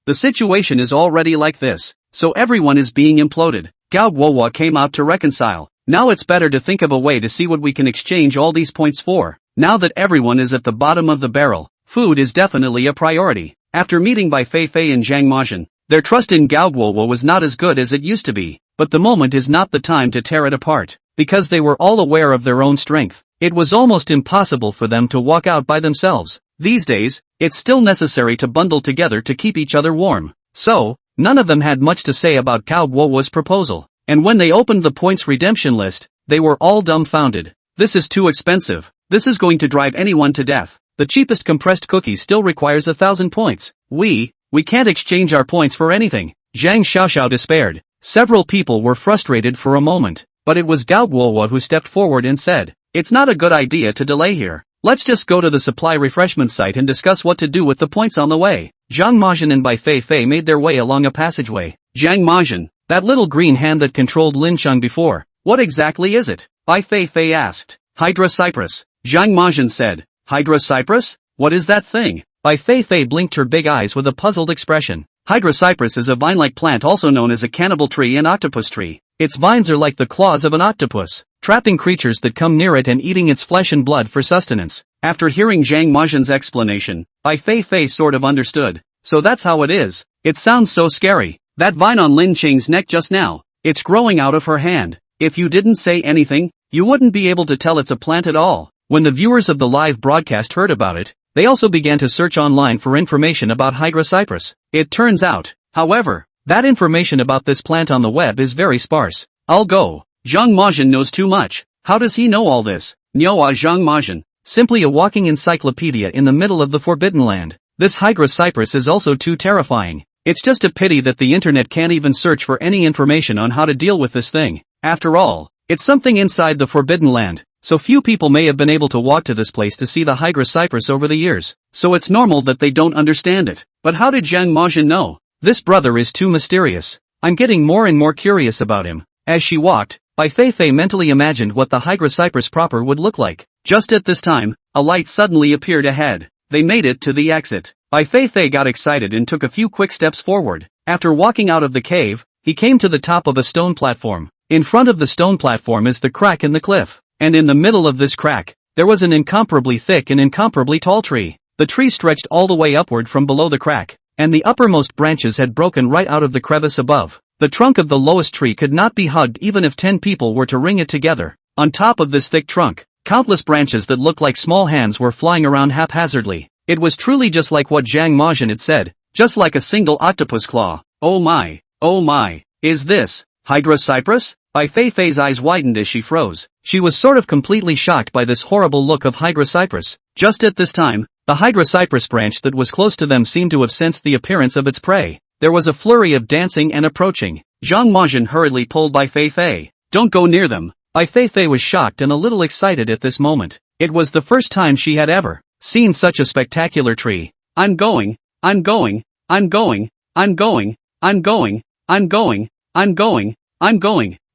the situation is already like this, so everyone is being imploded. Gao Guohua came out to reconcile. Now it's better to think of a way to see what we can exchange all these points for. Now that everyone is at the bottom of the barrel, food is definitely a priority. After meeting Bai Feifei and Zhang Machuan, their trust in Gao Guohua was not as good as it used to be, but the moment is not the time to tear it apart, because they were all aware of their own strength. It was almost impossible for them to walk out by themselves. These days, it's still necessary to bundle together to keep each other warm. So, none of them had much to say about Gao Guohua's proposal, and when they opened the points redemption list, they were all dumbfounded. This is too expensive. This is going to drive anyone to death. The cheapest compressed cookie still requires 1,000 points. We can't exchange our points for anything. Zhang Xiaoxiao despaired. Several people were frustrated for a moment, but it was Gao Guohua who stepped forward and said, it's not a good idea to delay here. Let's just go to the supply refreshment site and discuss what to do with the points on the way. Zhang Machuan and Bai Feifei made their way along a passageway. Zhang Machuan, that little green hand that controlled Lin Cheng before, what exactly is it? Bai Feifei asked. Hydra Cypress. Zhang Machuan said. Hydra Cypress? What is that thing? Bai Feifei blinked her big eyes with a puzzled expression. Hydra Cypress is a vine-like plant also known as a cannibal tree and octopus tree. Its vines are like the claws of an octopus, trapping creatures that come near it and eating its flesh and blood for sustenance. After hearing Zhang Machuan's explanation, Bai Feifei sort of understood. So that's how it is. It sounds so scary. That vine on Lin Cheng's neck just now, it's growing out of her hand. If you didn't say anything, you wouldn't be able to tell it's a plant at all. When the viewers of the live broadcast heard about it, they also began to search online for information about Hydra Cypress. It turns out, however, that information about this plant on the web is very sparse. I'll go. Zhang Machuan knows too much. How does he know all this? Nyoa Zhang Machuan. Simply a walking encyclopedia in the middle of the Forbidden Land. This Hydra Cypress is also too terrifying. It's just a pity that the internet can't even search for any information on how to deal with this thing. After all, it's something inside the Forbidden Land, so few people may have been able to walk to this place to see the Hydra Cypress over the years. So it's normal that they don't understand it. But how did Zhang Machuan know? This brother is too mysterious. I'm getting more and more curious about him. As she walked, Bai Feifei mentally imagined what the Hydra Cypress proper would look like. Just at this time, a light suddenly appeared ahead. They made it to the exit. Bai Feifei got excited and took a few quick steps forward. After walking out of the cave, he came to the top of a stone platform. In front of the stone platform is the crack in the cliff, and in the middle of this crack, there was an incomparably thick and incomparably tall tree. The tree stretched all the way upward from below the crack, and the uppermost branches had broken right out of the crevice above. The trunk of the lowest tree could not be hugged even if 10 people were to wring it together. On top of this thick trunk, countless branches that looked like small hands were flying around haphazardly. It was truly just like what Zhang Majin had said, just like a single octopus claw. Oh my, is this Hydra Cypress? Bai Feifei's eyes widened as she froze. She was sort of completely shocked by this horrible look of Hydra Cypress. Just at this time, the Hydra Cypress branch that was close to them seemed to have sensed the appearance of its prey. There was a flurry of dancing and approaching. Zhang Majin hurriedly pulled Bai Feifei. Don't go near them. Bai Feifei was shocked and a little excited at this moment. It was the first time she had ever seen such a spectacular tree. I'm going.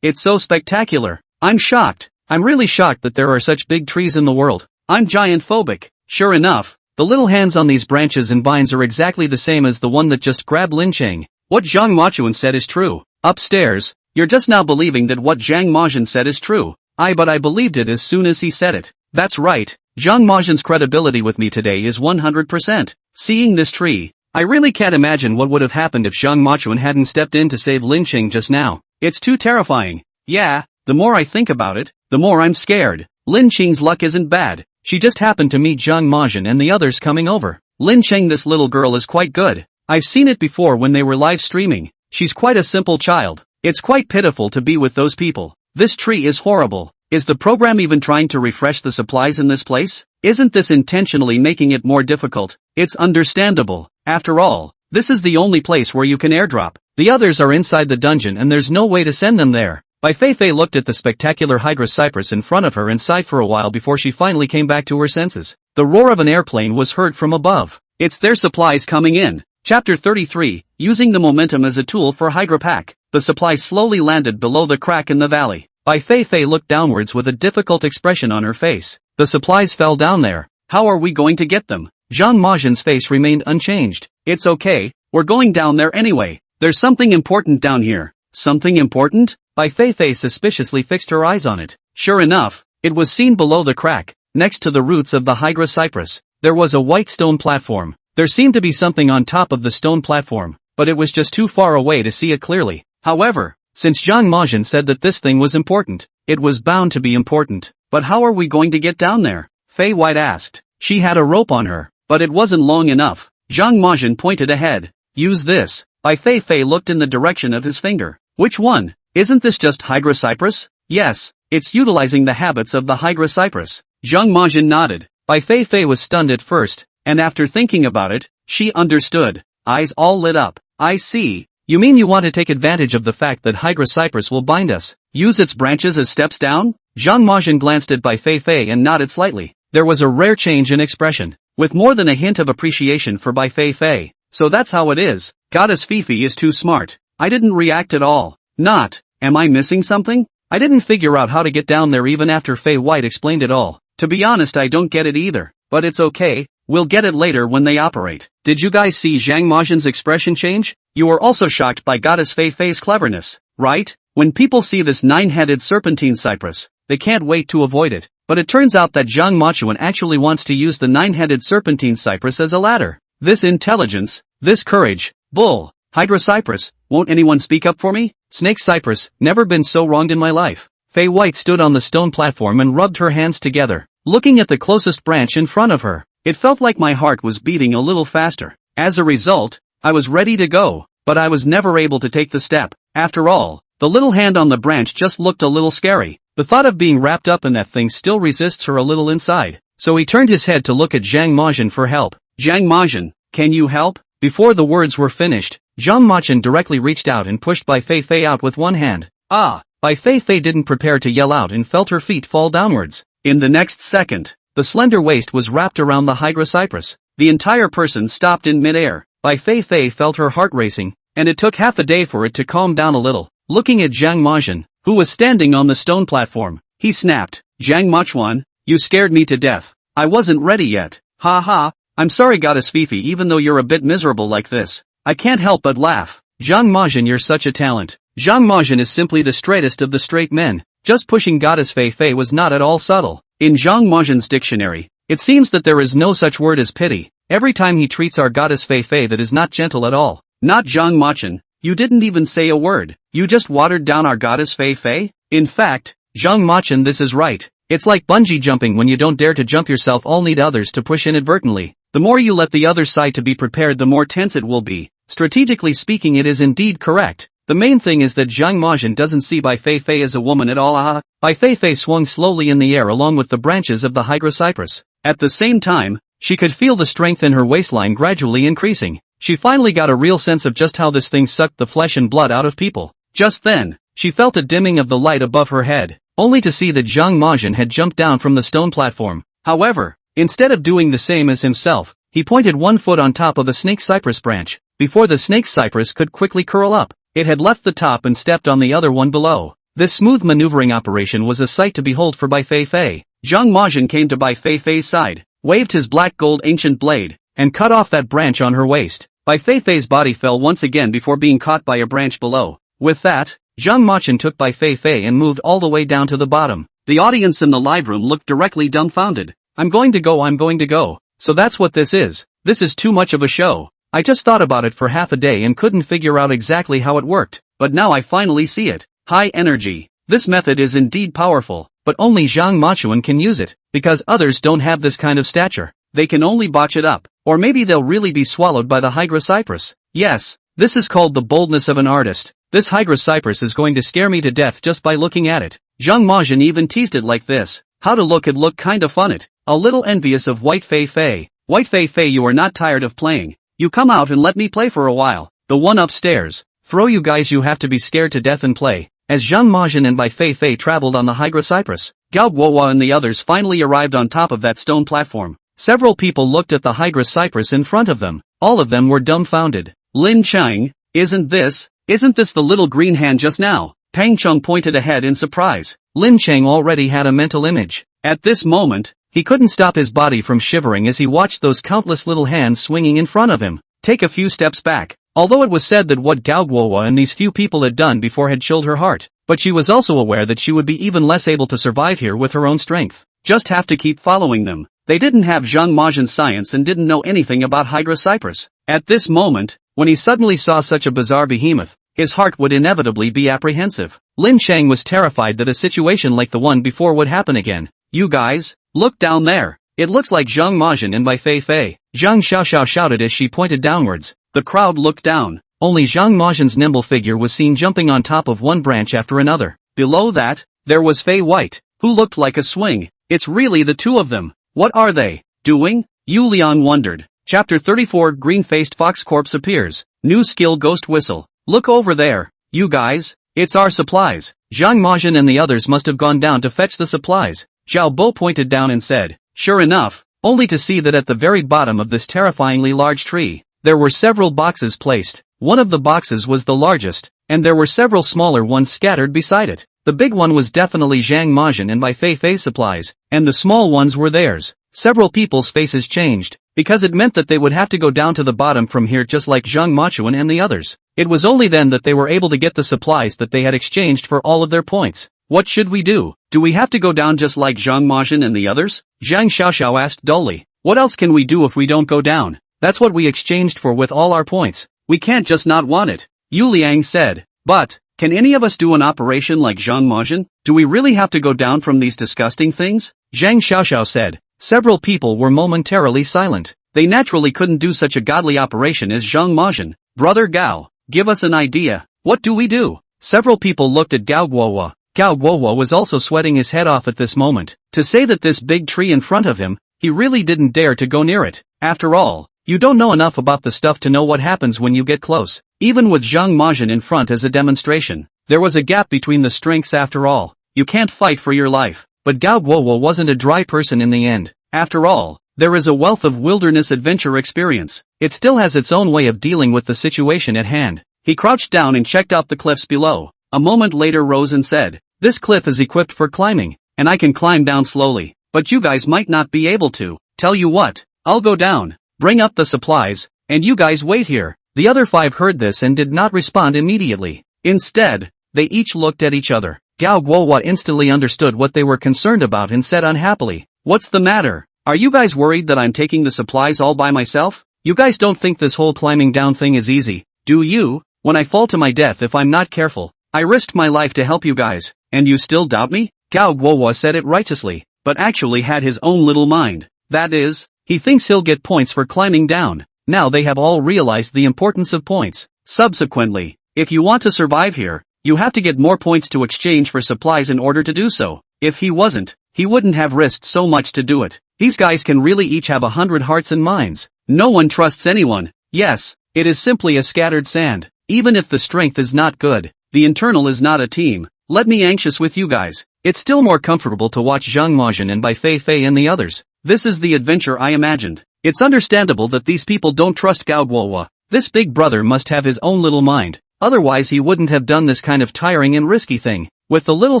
It's so spectacular. I'm shocked. I'm really shocked that there are such big trees in the world. I'm giant phobic. Sure enough, the little hands on these branches and vines are exactly the same as the one that just grabbed Lin Cheng. What Zhang Machuan said is true. Upstairs, you're just now believing that what Zhang Majin said is true. But I believed it as soon as he said it. That's right. Zhang Majin's credibility with me today is 100%. Seeing this tree, I really can't imagine what would have happened if Zhang Machuan hadn't stepped in to save Lin Cheng just now. It's too terrifying. Yeah, the more I think about it, the more I'm scared. Lin Cheng's luck isn't bad. She just happened to meet Zhang Majin and the others coming over. Lin Cheng, this little girl is quite good. I've seen it before when they were live streaming. She's quite a simple child. It's quite pitiful to be with those people. This tree is horrible. Is the program even trying to refresh the supplies in this place? Isn't this intentionally making it more difficult? It's understandable. After all, this is the only place where you can airdrop. The others are inside the dungeon and there's no way to send them there. Bai Feifei looked at the spectacular Hydra Cypress in front of her and sighed for a while before she finally came back to her senses. The roar of an airplane was heard from above. It's their supplies coming in. Chapter 33, Using the Momentum as a Tool for Hydra Pack. The supplies slowly landed below the crack in the valley. Bai Feifei looked downwards with a difficult expression on her face. The supplies fell down there. How are we going to get them? Zhang Majin's face remained unchanged. It's okay, we're going down there anyway. There's something important down here. Something important? Bai Feifei suspiciously fixed her eyes on it. Sure enough, it was seen below the crack, next to the roots of the Hydra Cypress. There was a white stone platform. There seemed to be something on top of the stone platform, but it was just too far away to see it clearly. However, since Zhang Majin said that this thing was important, it was bound to be important. But how are we going to get down there? Fei White asked. She had a rope on her, but it wasn't long enough. Zhang Majin pointed ahead. Use this. Bai Feifei looked in the direction of his finger. Which one? Isn't this just Hydra Cypress? Yes, it's utilizing the habits of the Hydra Cypress. Zhang Majin nodded. Bai Feifei was stunned at first, and after thinking about it, she understood. Eyes all lit up. I see. You mean you want to take advantage of the fact that Hydra Cypress will bind us? Use its branches as steps down? Zhang Majin glanced at Bai Feifei and nodded slightly. There was a rare change in expression, with more than a hint of appreciation for Bai Feifei. So that's how it is. Goddess Fifi is too smart. I didn't react at all. Not. Am I missing something? I didn't figure out how to get down there even after Fei White explained it all. To be honest, I don't get it either. But it's okay. We'll get it later when they operate. Did you guys see Zhang Majin's expression change? You were also shocked by Goddess Feifei's cleverness, right? When people see this 9-headed serpentine cypress, they can't wait to avoid it. But it turns out that Zhang Machuan actually wants to use the 9-headed serpentine cypress as a ladder. This intelligence, this courage, bull, Hydra Cypress, won't anyone speak up for me? Snake Cypress, never been so wronged in my life. Fei White stood on the stone platform and rubbed her hands together, looking at the closest branch in front of her. It felt like my heart was beating a little faster. As a result, I was ready to go, but I was never able to take the step. After all, the little hand on the branch just looked a little scary. The thought of being wrapped up in that thing still resists her a little inside. So he turned his head to look at Zhang Majin for help. Zhang Majin, can you help? Before the words were finished, Zhang Majin directly reached out and pushed Bai Feifei out with one hand. Ah! Bai Feifei didn't prepare to yell out and felt her feet fall downwards. In the next second, the slender waist was wrapped around the Hydra Cypress. The entire person stopped in midair. Bai Feifei felt her heart racing, and it took half a day for it to calm down a little. Looking at Zhang Majin, who was standing on the stone platform, he snapped, Zhang Machuan, you scared me to death. I wasn't ready yet. Ha ha, I'm sorry Goddess Fifi, even though you're a bit miserable like this. I can't help but laugh. Zhang Majin, you're such a talent. Zhang Majin is simply the straightest of the straight men. Just pushing Goddess Feifei was not at all subtle. In Zhang Majin's dictionary, it seems that there is no such word as pity. Every time he treats our Goddess Feifei that is not gentle at all. Not Zhang Majin, you didn't even say a word. You just watered down our Goddess Feifei? In fact, Zhang Majin, this is right. It's like bungee jumping when you don't dare to jump yourself, all need others to push inadvertently. The more you let the other side to be prepared, the more tense it will be. Strategically speaking, it is indeed correct. The main thing is that Zhang Majin doesn't see Bai Feifei as a woman at all. Bai Feifei swung slowly in the air along with the branches of the hygrocypress. At the same time, she could feel the strength in her waistline gradually increasing. She finally got a real sense of just how this thing sucked the flesh and blood out of people. Just then, she felt a dimming of the light above her head, only to see that Zhang Majin had jumped down from the stone platform. However, instead of doing the same as himself, he pointed one foot on top of a snake cypress branch. Before the snake cypress could quickly curl up, it had left the top and stepped on the other one below. This smooth maneuvering operation was a sight to behold for Bai Feifei. Zhang Majin came to Bai Feifei's side, waved his black gold ancient blade, and cut off that branch on her waist. Bai Feifei's body fell once again before being caught by a branch below. With that, Zhang Majin took Bai Feifei and moved all the way down to the bottom. The audience in the live room looked directly dumbfounded. I'm going to go. So that's what this is. This is too much of a show. I just thought about it for half a day and couldn't figure out exactly how it worked, but now I finally see it. High energy. This method is indeed powerful, but only Zhang Majin can use it, because others don't have this kind of stature. They can only botch it up, or maybe they'll really be swallowed by the hygrocypress. Yes, this is called the boldness of an artist. This hygrocypress is going to scare me to death just by looking at it. Zhang Majin even teased it like this. How to look, it looked kinda fun it. A little envious of White Feifei. White Feifei, you are not tired of playing. You come out and let me play for a while. The one upstairs. Throw you guys, you have to be scared to death and play. As Zhang Majin and Bai Feifei traveled on the hygrocypress, Gao Guohua and the others finally arrived on top of that stone platform. Several people looked at the hygrocypress in front of them. All of them were dumbfounded. Lin Chang, isn't this the little green hand just now? Pang Chung pointed ahead in surprise. Lin Chang already had a mental image. At this moment, he couldn't stop his body from shivering as he watched those countless little hands swinging in front of him. Take a few steps back. Although it was said that what Gao Guohua and these few people had done before had chilled her heart, but she was also aware that she would be even less able to survive here with her own strength. Just have to keep following them. They didn't have Zhang Majin's science and didn't know anything about hygrocypress. At this moment, when he suddenly saw such a bizarre behemoth, his heart would inevitably be apprehensive. Lin Chang was terrified that a situation like the one before would happen again. You guys, look down there. It looks like Zhang Majin and Bai Feifei. Zhang Xiaoxiao shouted as she pointed downwards. The crowd looked down. Only Zhang Majin's nimble figure was seen jumping on top of one branch after another. Below that, there was Fei White, who looked like a swing. It's really the two of them. What are they doing? Yu Liang wondered. Chapter 34, Green-Faced Fox Corpse appears. New skill, Ghost Whistle. Look over there. You guys, it's our supplies. Zhang Majin and the others must have gone down to fetch the supplies. Zhao Bo pointed down and said, sure enough, only to see that at the very bottom of this terrifyingly large tree, there were several boxes placed. One of the boxes was the largest, and there were several smaller ones scattered beside it. The big one was definitely Zhang Majin and Bai Feifei's supplies, and the small ones were theirs. Several people's faces changed, because it meant that they would have to go down to the bottom from here just like Zhang Majin and the others. It was only then that they were able to get the supplies that they had exchanged for all of their points. What should we do? Do we have to go down just like Zhang Majin and the others? Zhang Xiaoxiao asked dully. What else can we do if we don't go down? That's what we exchanged for with all our points. We can't just not want it. Yu Liang said. But, can any of us do an operation like Zhang Majin? Do we really have to go down from these disgusting things? Zhang Xiaoxiao said. Several people were momentarily silent. They naturally couldn't do such a godly operation as Zhang Majin. Brother Gao, give us an idea. What do we do? Several people looked at Gao Guohua. Gao Guohua was also sweating his head off at this moment. To say that this big tree in front of him, he really didn't dare to go near it. After all, you don't know enough about the stuff to know what happens when you get close. Even with Zhang Majin in front as a demonstration, there was a gap between the strengths after all. You can't fight for your life. But Gao Guohua wasn't a dry person in the end. After all, there is a wealth of wilderness adventure experience. It still has its own way of dealing with the situation at hand. He crouched down and checked out the cliffs below. A moment later rose and said, this cliff is equipped for climbing, and I can climb down slowly, but you guys might not be able to. Tell you what, I'll go down, bring up the supplies, and you guys wait here. The other 5 heard this and did not respond immediately. Instead, they each looked at each other. Gao Guohua instantly understood what they were concerned about and said unhappily, what's the matter? Are you guys worried that I'm taking the supplies all by myself? You guys don't think this whole climbing down thing is easy, do you? When I fall to my death if I'm not careful, I risked my life to help you guys, and you still doubt me? Gao Guohua said it righteously, but actually had his own little mind. That is, He thinks he'll get points for climbing down. Now they have all realized the importance of points. Subsequently, if you want to survive here, you have to get more points to exchange for supplies in order to do so. If he wasn't, he wouldn't have risked so much to do it. These guys can really each have 100 hearts and minds. No one trusts anyone. Yes, it is simply a scattered sand. Even if the strength is not good, the internal is not a team. Let me anxious with you guys. It's still more comfortable to watch Zhang Majin and Bai Feifei and the others. This is the adventure I imagined. It's understandable that these people don't trust Gao Guohua. This big brother must have his own little mind. Otherwise he wouldn't have done this kind of tiring and risky thing. With the little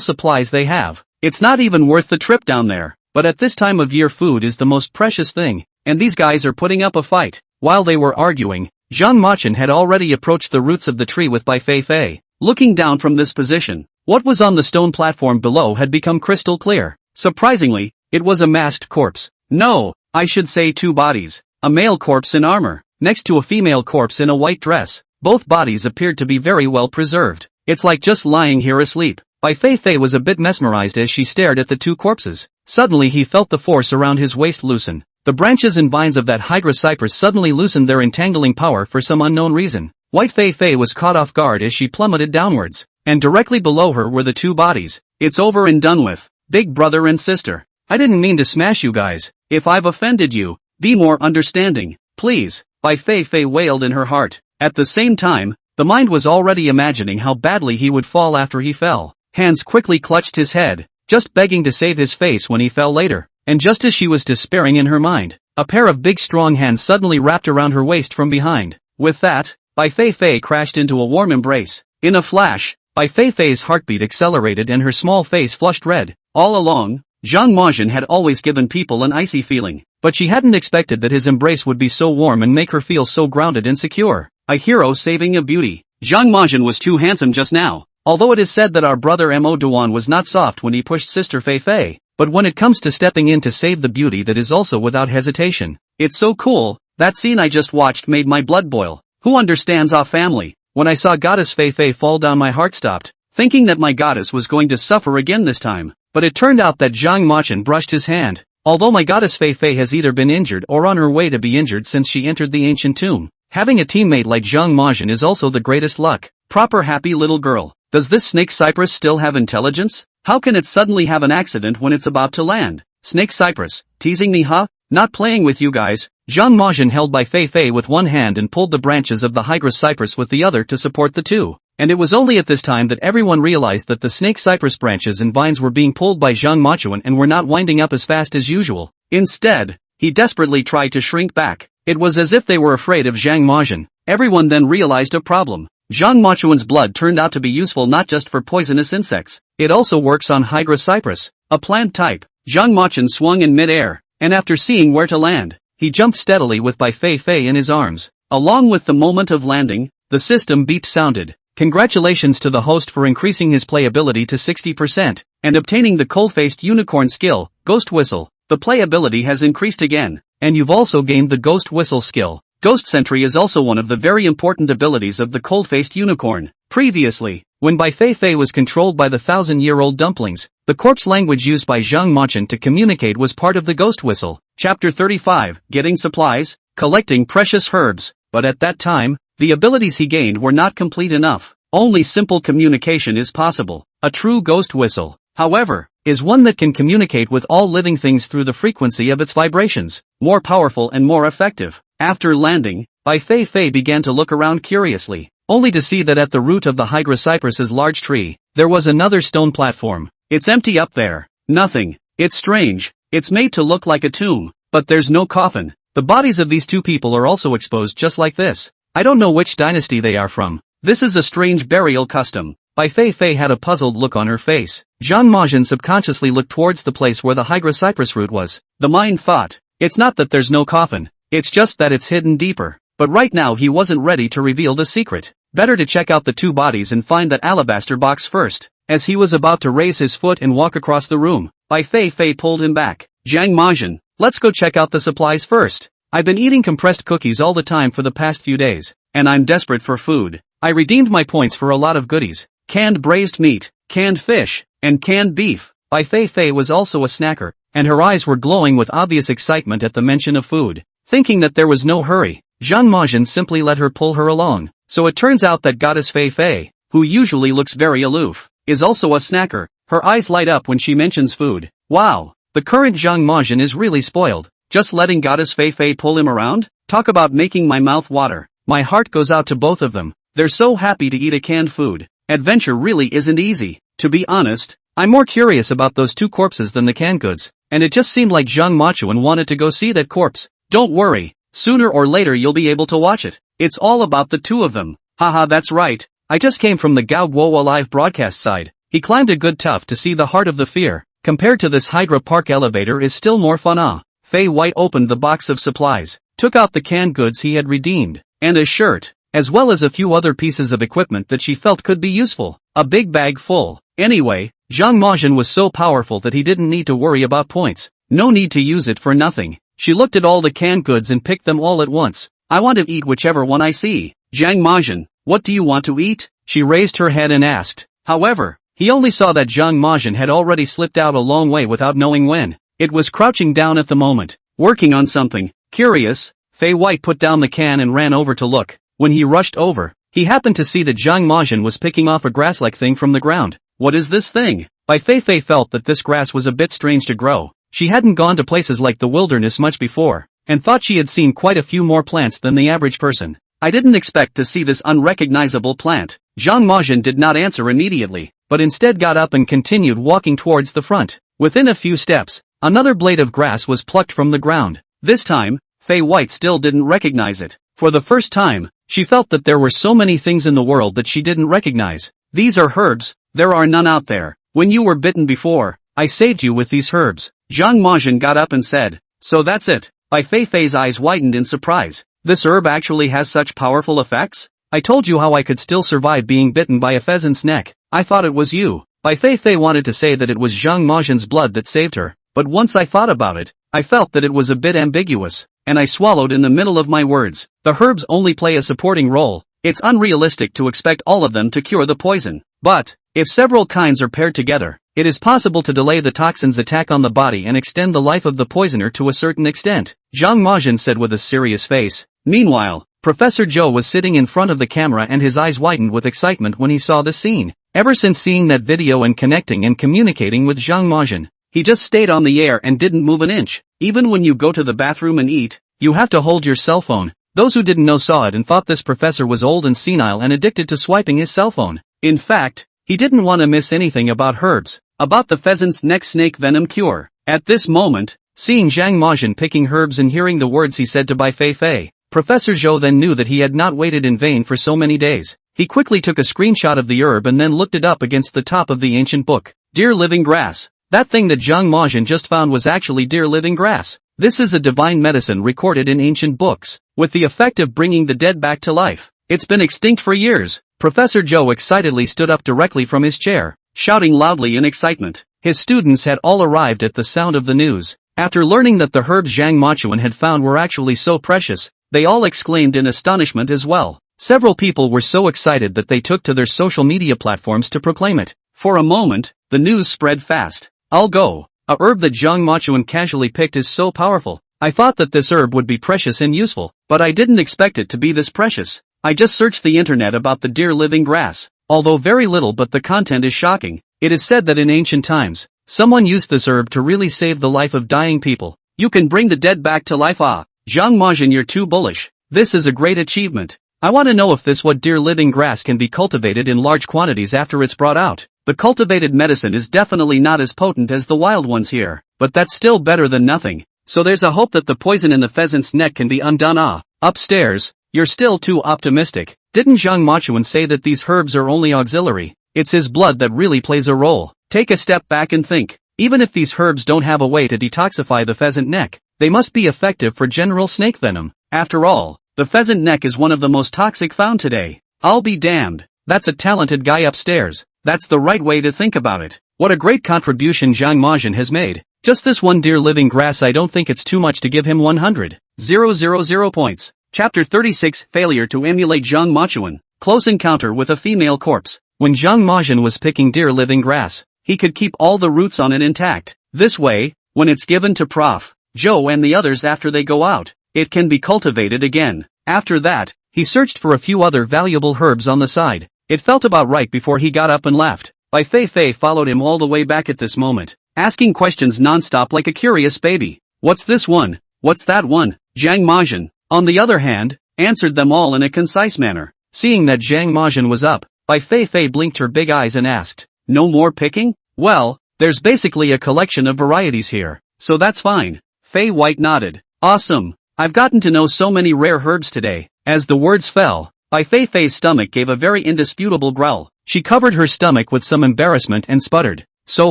supplies they have, it's not even worth the trip down there. But at this time of year food is the most precious thing, and these guys are putting up a fight. While they were arguing, Zhang Machin had already approached the roots of the tree with Bai Feifei. Looking down from this position, what was on the stone platform below had become crystal clear. Surprisingly, it was a masked corpse. No, I should say two bodies. A male corpse in armor, next to a female corpse in a white dress. Both bodies appeared to be very well preserved. It's like just lying here asleep. Bai Feifei was a bit mesmerized as she stared at the two corpses. Suddenly he felt the force around his waist loosen. The branches and vines of that hydra cypress suddenly loosened their entangling power for some unknown reason. White Feifei was caught off guard as she plummeted downwards, and directly below her were the two bodies. It's over and done with, big brother and sister. I didn't mean to smash you guys. If I've offended you, be more understanding, please, Bai Feifei wailed in her heart. At the same time, the mind was already imagining how badly he would fall after he fell. Hands quickly clutched his head, just begging to save his face when he fell later. And just as she was despairing in her mind, a pair of big strong hands suddenly wrapped around her waist from behind. With that, Bai Feifei crashed into a warm embrace. In a flash, Bai Feifei's heartbeat accelerated and her small face flushed red. All along, Zhang Majin had always given people an icy feeling, but she hadn't expected that his embrace would be so warm and make her feel so grounded and secure. A hero saving a beauty. Zhang Majin was too handsome just now. Although it is said that our brother Mo Duan was not soft when he pushed sister Feifei, but when it comes to stepping in to save the beauty that is also without hesitation. It's so cool. That scene I just watched made my blood boil. Who understands our family? When I saw Goddess Feifei fall down, my heart stopped, thinking that my goddess was going to suffer again this time. But it turned out that Zhang Machin brushed his hand. Although my goddess Feifei has either been injured or on her way to be injured since she entered the ancient tomb, having a teammate like Zhang Majin is also the greatest luck. Proper happy little girl. Does this snake cypress still have intelligence? How can it suddenly have an accident when it's about to land? Snake cypress, teasing me huh? Not playing with you guys. Zhang Majin held Bai Feifei with one hand and pulled the branches of the hydra cypress with the other to support the two. And it was only at this time that everyone realized that the snake cypress branches and vines were being pulled by Zhang Machuan and were not winding up as fast as usual. Instead, he desperately tried to shrink back. It was as if they were afraid of Zhang Majin. Everyone then realized a problem. Zhang Machuan's blood turned out to be useful not just for poisonous insects. It also works on hydra cypress, a plant type. Zhang Machin swung in mid-air, and after seeing where to land, he jumped steadily with Bai Feifei in his arms. Along with the moment of landing, the system beep sounded. Congratulations to the host for increasing his playability to 60%, and obtaining the Cold-Faced Unicorn skill, Ghost Whistle. The playability has increased again, and you've also gained the Ghost Whistle skill. Ghost Sentry is also one of the very important abilities of the Cold-Faced Unicorn. Previously, when Bai Feifei was controlled by the 1,000-year-old dumplings, the corpse language used by Zhang Machin to communicate was part of the Ghost Whistle. Chapter 35, Getting Supplies, Collecting Precious Herbs. But at that time, the abilities he gained were not complete enough. Only simple communication is possible. A true Ghost Whistle, however, is one that can communicate with all living things through the frequency of its vibrations. More powerful and more effective. After landing, Bai Feifei began to look around curiously, only to see that at the root of the hydra cypress's large tree, there was another stone platform. It's empty up there. Nothing. It's strange. It's made to look like a tomb, but there's no coffin. The bodies of these two people are also exposed just like this. I don't know which dynasty they are from. This is a strange burial custom. Bai Feifei had a puzzled look on her face. Zhang Majin subconsciously looked towards the place where the hydra cypress root was. The mind thought, it's not that there's no coffin. It's just that it's hidden deeper. But right now he wasn't ready to reveal the secret. Better to check out the two bodies and find that alabaster box first. As he was about to raise his foot and walk across the room, Bai Feifei pulled him back. Zhang Majin, let's go check out the supplies first. I've been eating compressed cookies all the time for the past few days, and I'm desperate for food. I redeemed my points for a lot of goodies. Canned braised meat, canned fish, and canned beef. Bai Feifei was also a snacker. and her eyes were glowing with obvious excitement at the mention of food. Thinking that there was no hurry, Zhang Majin simply let her pull her along. So it turns out that Goddess Feifei, who usually looks very aloof, is also a snacker. Her eyes light up when she mentions food. Wow, the current Zhang Majin is really spoiled. Just letting Goddess Feifei pull him around? Talk about making my mouth water. My heart goes out to both of them. They're so happy to eat a canned food. Adventure really isn't easy. To be honest, I'm more curious about those two corpses than the canned goods, and it just seemed like Zhang Machuan wanted to go see that corpse. Don't worry, sooner or later you'll be able to watch it. It's all about the two of them. Haha, that's right. I just came from the Gao Guowa live broadcast side. He climbed a good tough to see the heart of the fear. Compared to this Hydra Park elevator is still more fun. Fei White opened the box of supplies, took out the canned goods he had redeemed, and a shirt, as well as a few other pieces of equipment that she felt could be useful. A big bag full. Anyway, Zhang Majin was so powerful that he didn't need to worry about points. No need to use it for nothing. She looked at all the canned goods and picked them all at once. I want to eat whichever one I see. Zhang Majin, what do you want to eat? She raised her head and asked. However, he only saw that Zhang Majin had already slipped out a long way without knowing when. It was crouching down at the moment, working on something. Curious, Fei White put down the can and ran over to look. When he rushed over, he happened to see that Zhang Majin was picking off a grass-like thing from the ground. What is this thing? Bai Feifei felt that this grass was a bit strange to grow. She hadn't gone to places like the wilderness much before, and thought she had seen quite a few more plants than the average person. I didn't expect to see this unrecognizable plant. Zhang Majin did not answer immediately, but instead got up and continued walking towards the front. Within a few steps, another blade of grass was plucked from the ground. This time, Fei White still didn't recognize it. For the first time, she felt that there were so many things in the world that she didn't recognize. These are herbs, there are none out there. When you were bitten before, I saved you with these herbs. Zhang Majin got up and said, so that's it. Bai Feifei's eyes widened in surprise. This herb actually has such powerful effects? I told you how I could still survive being bitten by a pheasant's neck. I thought it was you. Bai Feifei wanted to say that it was Zhang Majin's blood that saved her, but once I thought about it, I felt that it was a bit ambiguous, and I swallowed in the middle of my words. The herbs only play a supporting role. It's unrealistic to expect all of them to cure the poison. But, if several kinds are paired together, it is possible to delay the toxin's attack on the body and extend the life of the poisoner to a certain extent, Zhang Majin said with a serious face. Meanwhile, Professor Zhou was sitting in front of the camera and his eyes widened with excitement when he saw the scene. Ever since seeing that video and connecting and communicating with Zhang Majin, he just stayed on the air and didn't move an inch. Even when you go to the bathroom and eat, you have to hold your cell phone. Those who didn't know saw it and thought this professor was old and senile and addicted to swiping his cell phone. In fact, he didn't want to miss anything about herbs, about the pheasant's neck snake venom cure. At this moment, seeing Zhang Majin picking herbs and hearing the words he said to Bai Feifei, Professor Zhou then knew that he had not waited in vain for so many days. He quickly took a screenshot of the herb and then looked it up against the top of the ancient book. Dear living grass. That thing that Zhang Majin just found was actually dear living grass. This is a divine medicine recorded in ancient books, with the effect of bringing the dead back to life. It's been extinct for years. Professor Zhou excitedly stood up directly from his chair, shouting loudly in excitement. His students had all arrived at the sound of the news. After learning that the herbs Zhang Machuan had found were actually so precious, they all exclaimed in astonishment as well. Several people were so excited that they took to their social media platforms to proclaim it. For a moment, the news spread fast. I'll go. A herb that Zhang Machuan casually picked is so powerful. I thought that this herb would be precious and useful, but I didn't expect it to be this precious. I just searched the internet about the dear living grass. Although very little, but the content is shocking. It is said that in ancient times, someone used this herb to really save the life of dying people. You can bring the dead back to life. Zhang Majin, you're too bullish. This is a great achievement. I want to know if this what dear living grass can be cultivated in large quantities after it's brought out. The cultivated medicine is definitely not as potent as the wild ones here, but that's still better than nothing. So there's a hope that the poison in the pheasant's neck can be undone. Upstairs, you're still too optimistic. Didn't Zhang Machuan say that these herbs are only auxiliary? It's his blood that really plays a role. Take a step back and think. Even if these herbs don't have a way to detoxify the pheasant neck, they must be effective for general snake venom. After all, the pheasant neck is one of the most toxic found today. I'll be damned. That's a talented guy upstairs. That's the right way to think about it. What a great contribution Zhang Majin has made. Just this one dear living grass, I don't think it's too much to give him 100,000 points. Chapter 36 Failure to emulate Zhang Machuan. Close encounter with a female corpse. When Zhang Majin was picking dear living grass, he could keep all the roots on it intact. This way, when it's given to Prof. Joe and the others after they go out, it can be cultivated again. After that, he searched for a few other valuable herbs on the side. It felt about right before he got up and left. Bai Feifei followed him all the way back at this moment, asking questions non-stop like a curious baby. What's this one? What's that one? Zhang Majin, on the other hand, answered them all in a concise manner. Seeing that Zhang Majin was up, Bai Feifei blinked her big eyes and asked, "No more picking?" "Well, there's basically a collection of varieties here, so that's fine." Fei White nodded. "Awesome. I've gotten to know so many rare herbs today." As the words fell, Bai Feifei's stomach gave a very indisputable growl. She covered her stomach with some embarrassment and sputtered, "So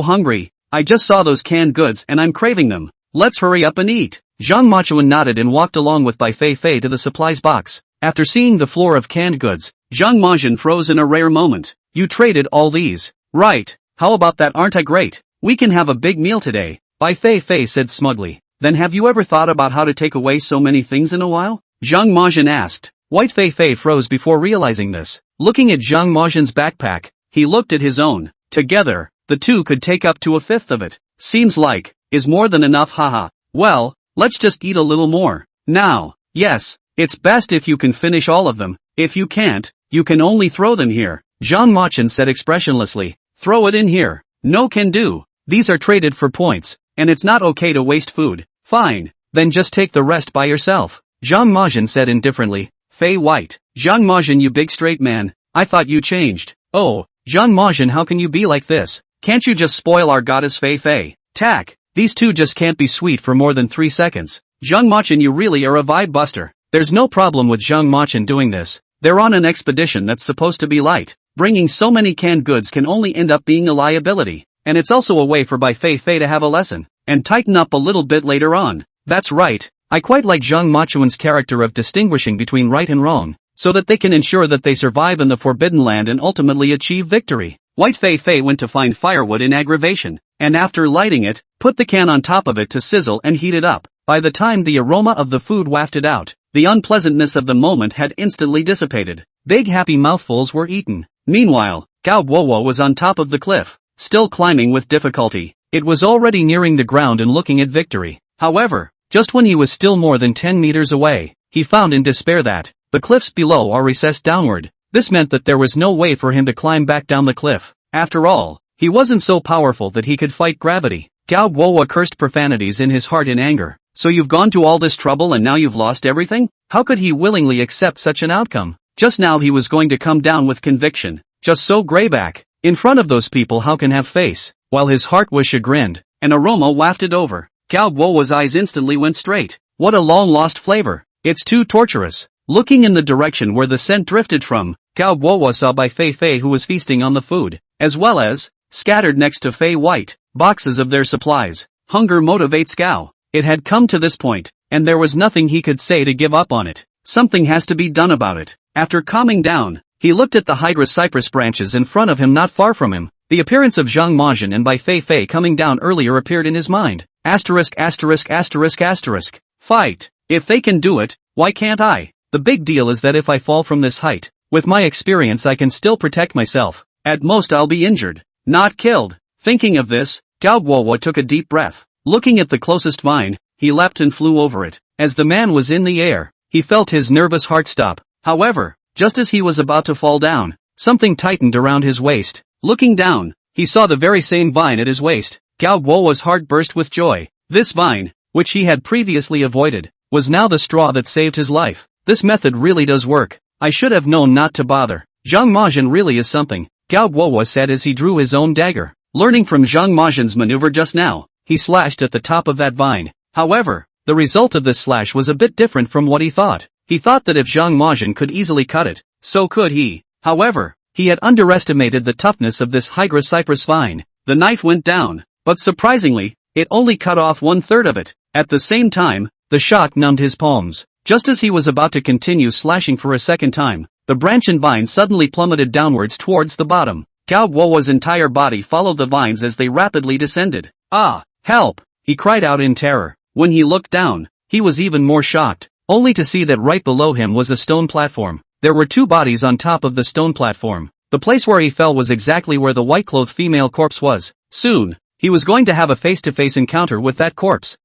hungry. I just saw those canned goods and I'm craving them. Let's hurry up and eat." Zhang Machuan nodded and walked along with Bai Feifei to the supplies box. After seeing the floor of canned goods, Zhang Majin froze in a rare moment. "You traded all these, right? How about that? Aren't I great? We can have a big meal today," Bai Feifei said smugly. "Then have you ever thought about how to take away so many things in a while?" Zhang Majin asked. White Feifei froze before realizing this. Looking at Zhang Majin's backpack, he looked at his own. Together, the two could take up to a fifth of it. "Seems like, is more than enough, haha. Well, let's just eat a little more. Now, yes, it's best if you can finish all of them. If you can't, you can only throw them here," Zhang Majin said expressionlessly. "Throw it in here." "No can do. These are traded for points, and it's not okay to waste food." "Fine, then just take the rest by yourself," Zhang Majin said indifferently. Fei White. "Zhang Majin, you big straight man, I thought you changed." "Oh, Zhang Majin, how can you be like this? Can't you just spoil our goddess Feifei?" "Tack, these two just can't be sweet for more than 3 seconds. Zhang Majin, you really are a vibe buster." There's no problem with Zhang Majin doing this. They're on an expedition that's supposed to be light. Bringing so many canned goods can only end up being a liability, and it's also a way for Bai Feifei to have a lesson, and tighten up a little bit later on. That's right. I quite like Zhang Machuan's character of distinguishing between right and wrong, so that they can ensure that they survive in the Forbidden Land and ultimately achieve victory. White Feifei went to find firewood in aggravation, and after lighting it, put the can on top of it to sizzle and heat it up. By the time the aroma of the food wafted out, the unpleasantness of the moment had instantly dissipated. Big happy mouthfuls were eaten. Meanwhile, Gao Guowo was on top of the cliff, still climbing with difficulty. It was already nearing the ground and looking at victory. However, just when he was still more than 10 meters away, he found in despair that the cliffs below are recessed downward. This meant that there was no way for him to climb back down the cliff. After all, he wasn't so powerful that he could fight gravity. Gao Guowo cursed profanities in his heart in anger. "So you've gone to all this trouble and now you've lost everything?" How could he willingly accept such an outcome? Just now he was going to come down with conviction. Just so grayback. In front of those people how can have face? While his heart was chagrined, an aroma wafted over. Gao Guowo's eyes instantly went straight. What a long-lost flavor. It's too torturous. Looking in the direction where the scent drifted from, Gao Guowo saw Bai Feifei, who was feasting on the food, as well as, scattered next to Fei White, boxes of their supplies. Hunger motivates Gao. It had come to this point, and there was nothing he could say to give up on it. Something has to be done about it. After calming down, he looked at the hydra cypress branches in front of him not far from him. The appearance of Zhang Majin and Bai Feifei coming down earlier appeared in his mind. Asterisk asterisk asterisk asterisk. Fight. If they can do it, why can't I? The big deal is that if I fall from this height, with my experience I can still protect myself. At most I'll be injured, not killed. Thinking of this, Gao Guowo took a deep breath. Looking at the closest vine, he leapt and flew over it. As the man was in the air, he felt his nervous heart stop. However, just as he was about to fall down, something tightened around his waist. Looking down, he saw the very same vine at his waist. Gao Guowo's heart burst with joy. This vine, which he had previously avoided, was now the straw that saved his life. This method really does work. I should have known not to bother. Zhang Majin really is something, Gao Guowo said as he drew his own dagger. Learning from Zhang Majin's maneuver just now, he slashed at the top of that vine. However, the result of this slash was a bit different from what he thought. He thought that if Zhang Majin could easily cut it, so could he. However, he had underestimated the toughness of this hydra cypress vine. The knife went down, but surprisingly, it only cut off 1/3 of it. At the same time, the shock numbed his palms. Just as he was about to continue slashing for a second time, the branch and vine suddenly plummeted downwards towards the bottom. Gao Guowo's entire body followed the vines as they rapidly descended. "Ah! Help!" he cried out in terror. When he looked down, he was even more shocked, only to see that right below him was a stone platform. There were 2 bodies on top of the stone platform. The place where he fell was exactly where the white-clothed female corpse was. Soon, He was going to have a face-to-face encounter with that corpse.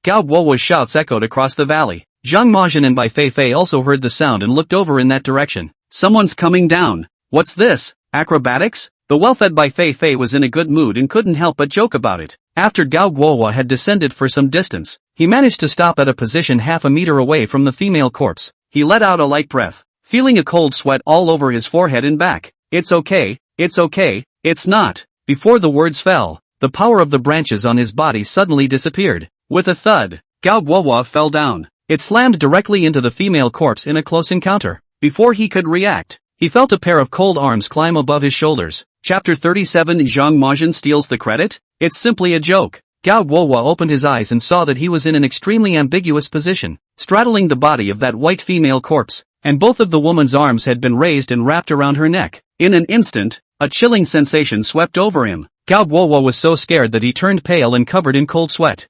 Gao Guowa's shouts echoed across the valley. Zhang Majin and Bai Feifei also heard the sound and looked over in that direction. Someone's coming down. What's this? Acrobatics? The well-fed Bai Feifei was in a good mood and couldn't help but joke about it. After Gao Guowa had descended for some distance, he managed to stop at a position half a meter away from the female corpse. He let out a light breath, feeling a cold sweat all over his forehead and back. It's okay, it's not. Before the words fell, the power of the branches on his body suddenly disappeared. With a thud, Gao Guowa fell down. It slammed directly into the female corpse in a close encounter. Before he could react, he felt a pair of cold arms climb above his shoulders. Chapter 37 Zhang Majin steals the credit? It's simply a joke. Gao Guowa opened his eyes and saw that he was in an extremely ambiguous position, straddling the body of that white female corpse, and both of the woman's arms had been raised and wrapped around her neck. In an instant, a chilling sensation swept over him. Gao Guowa was so scared that he turned pale and covered in cold sweat.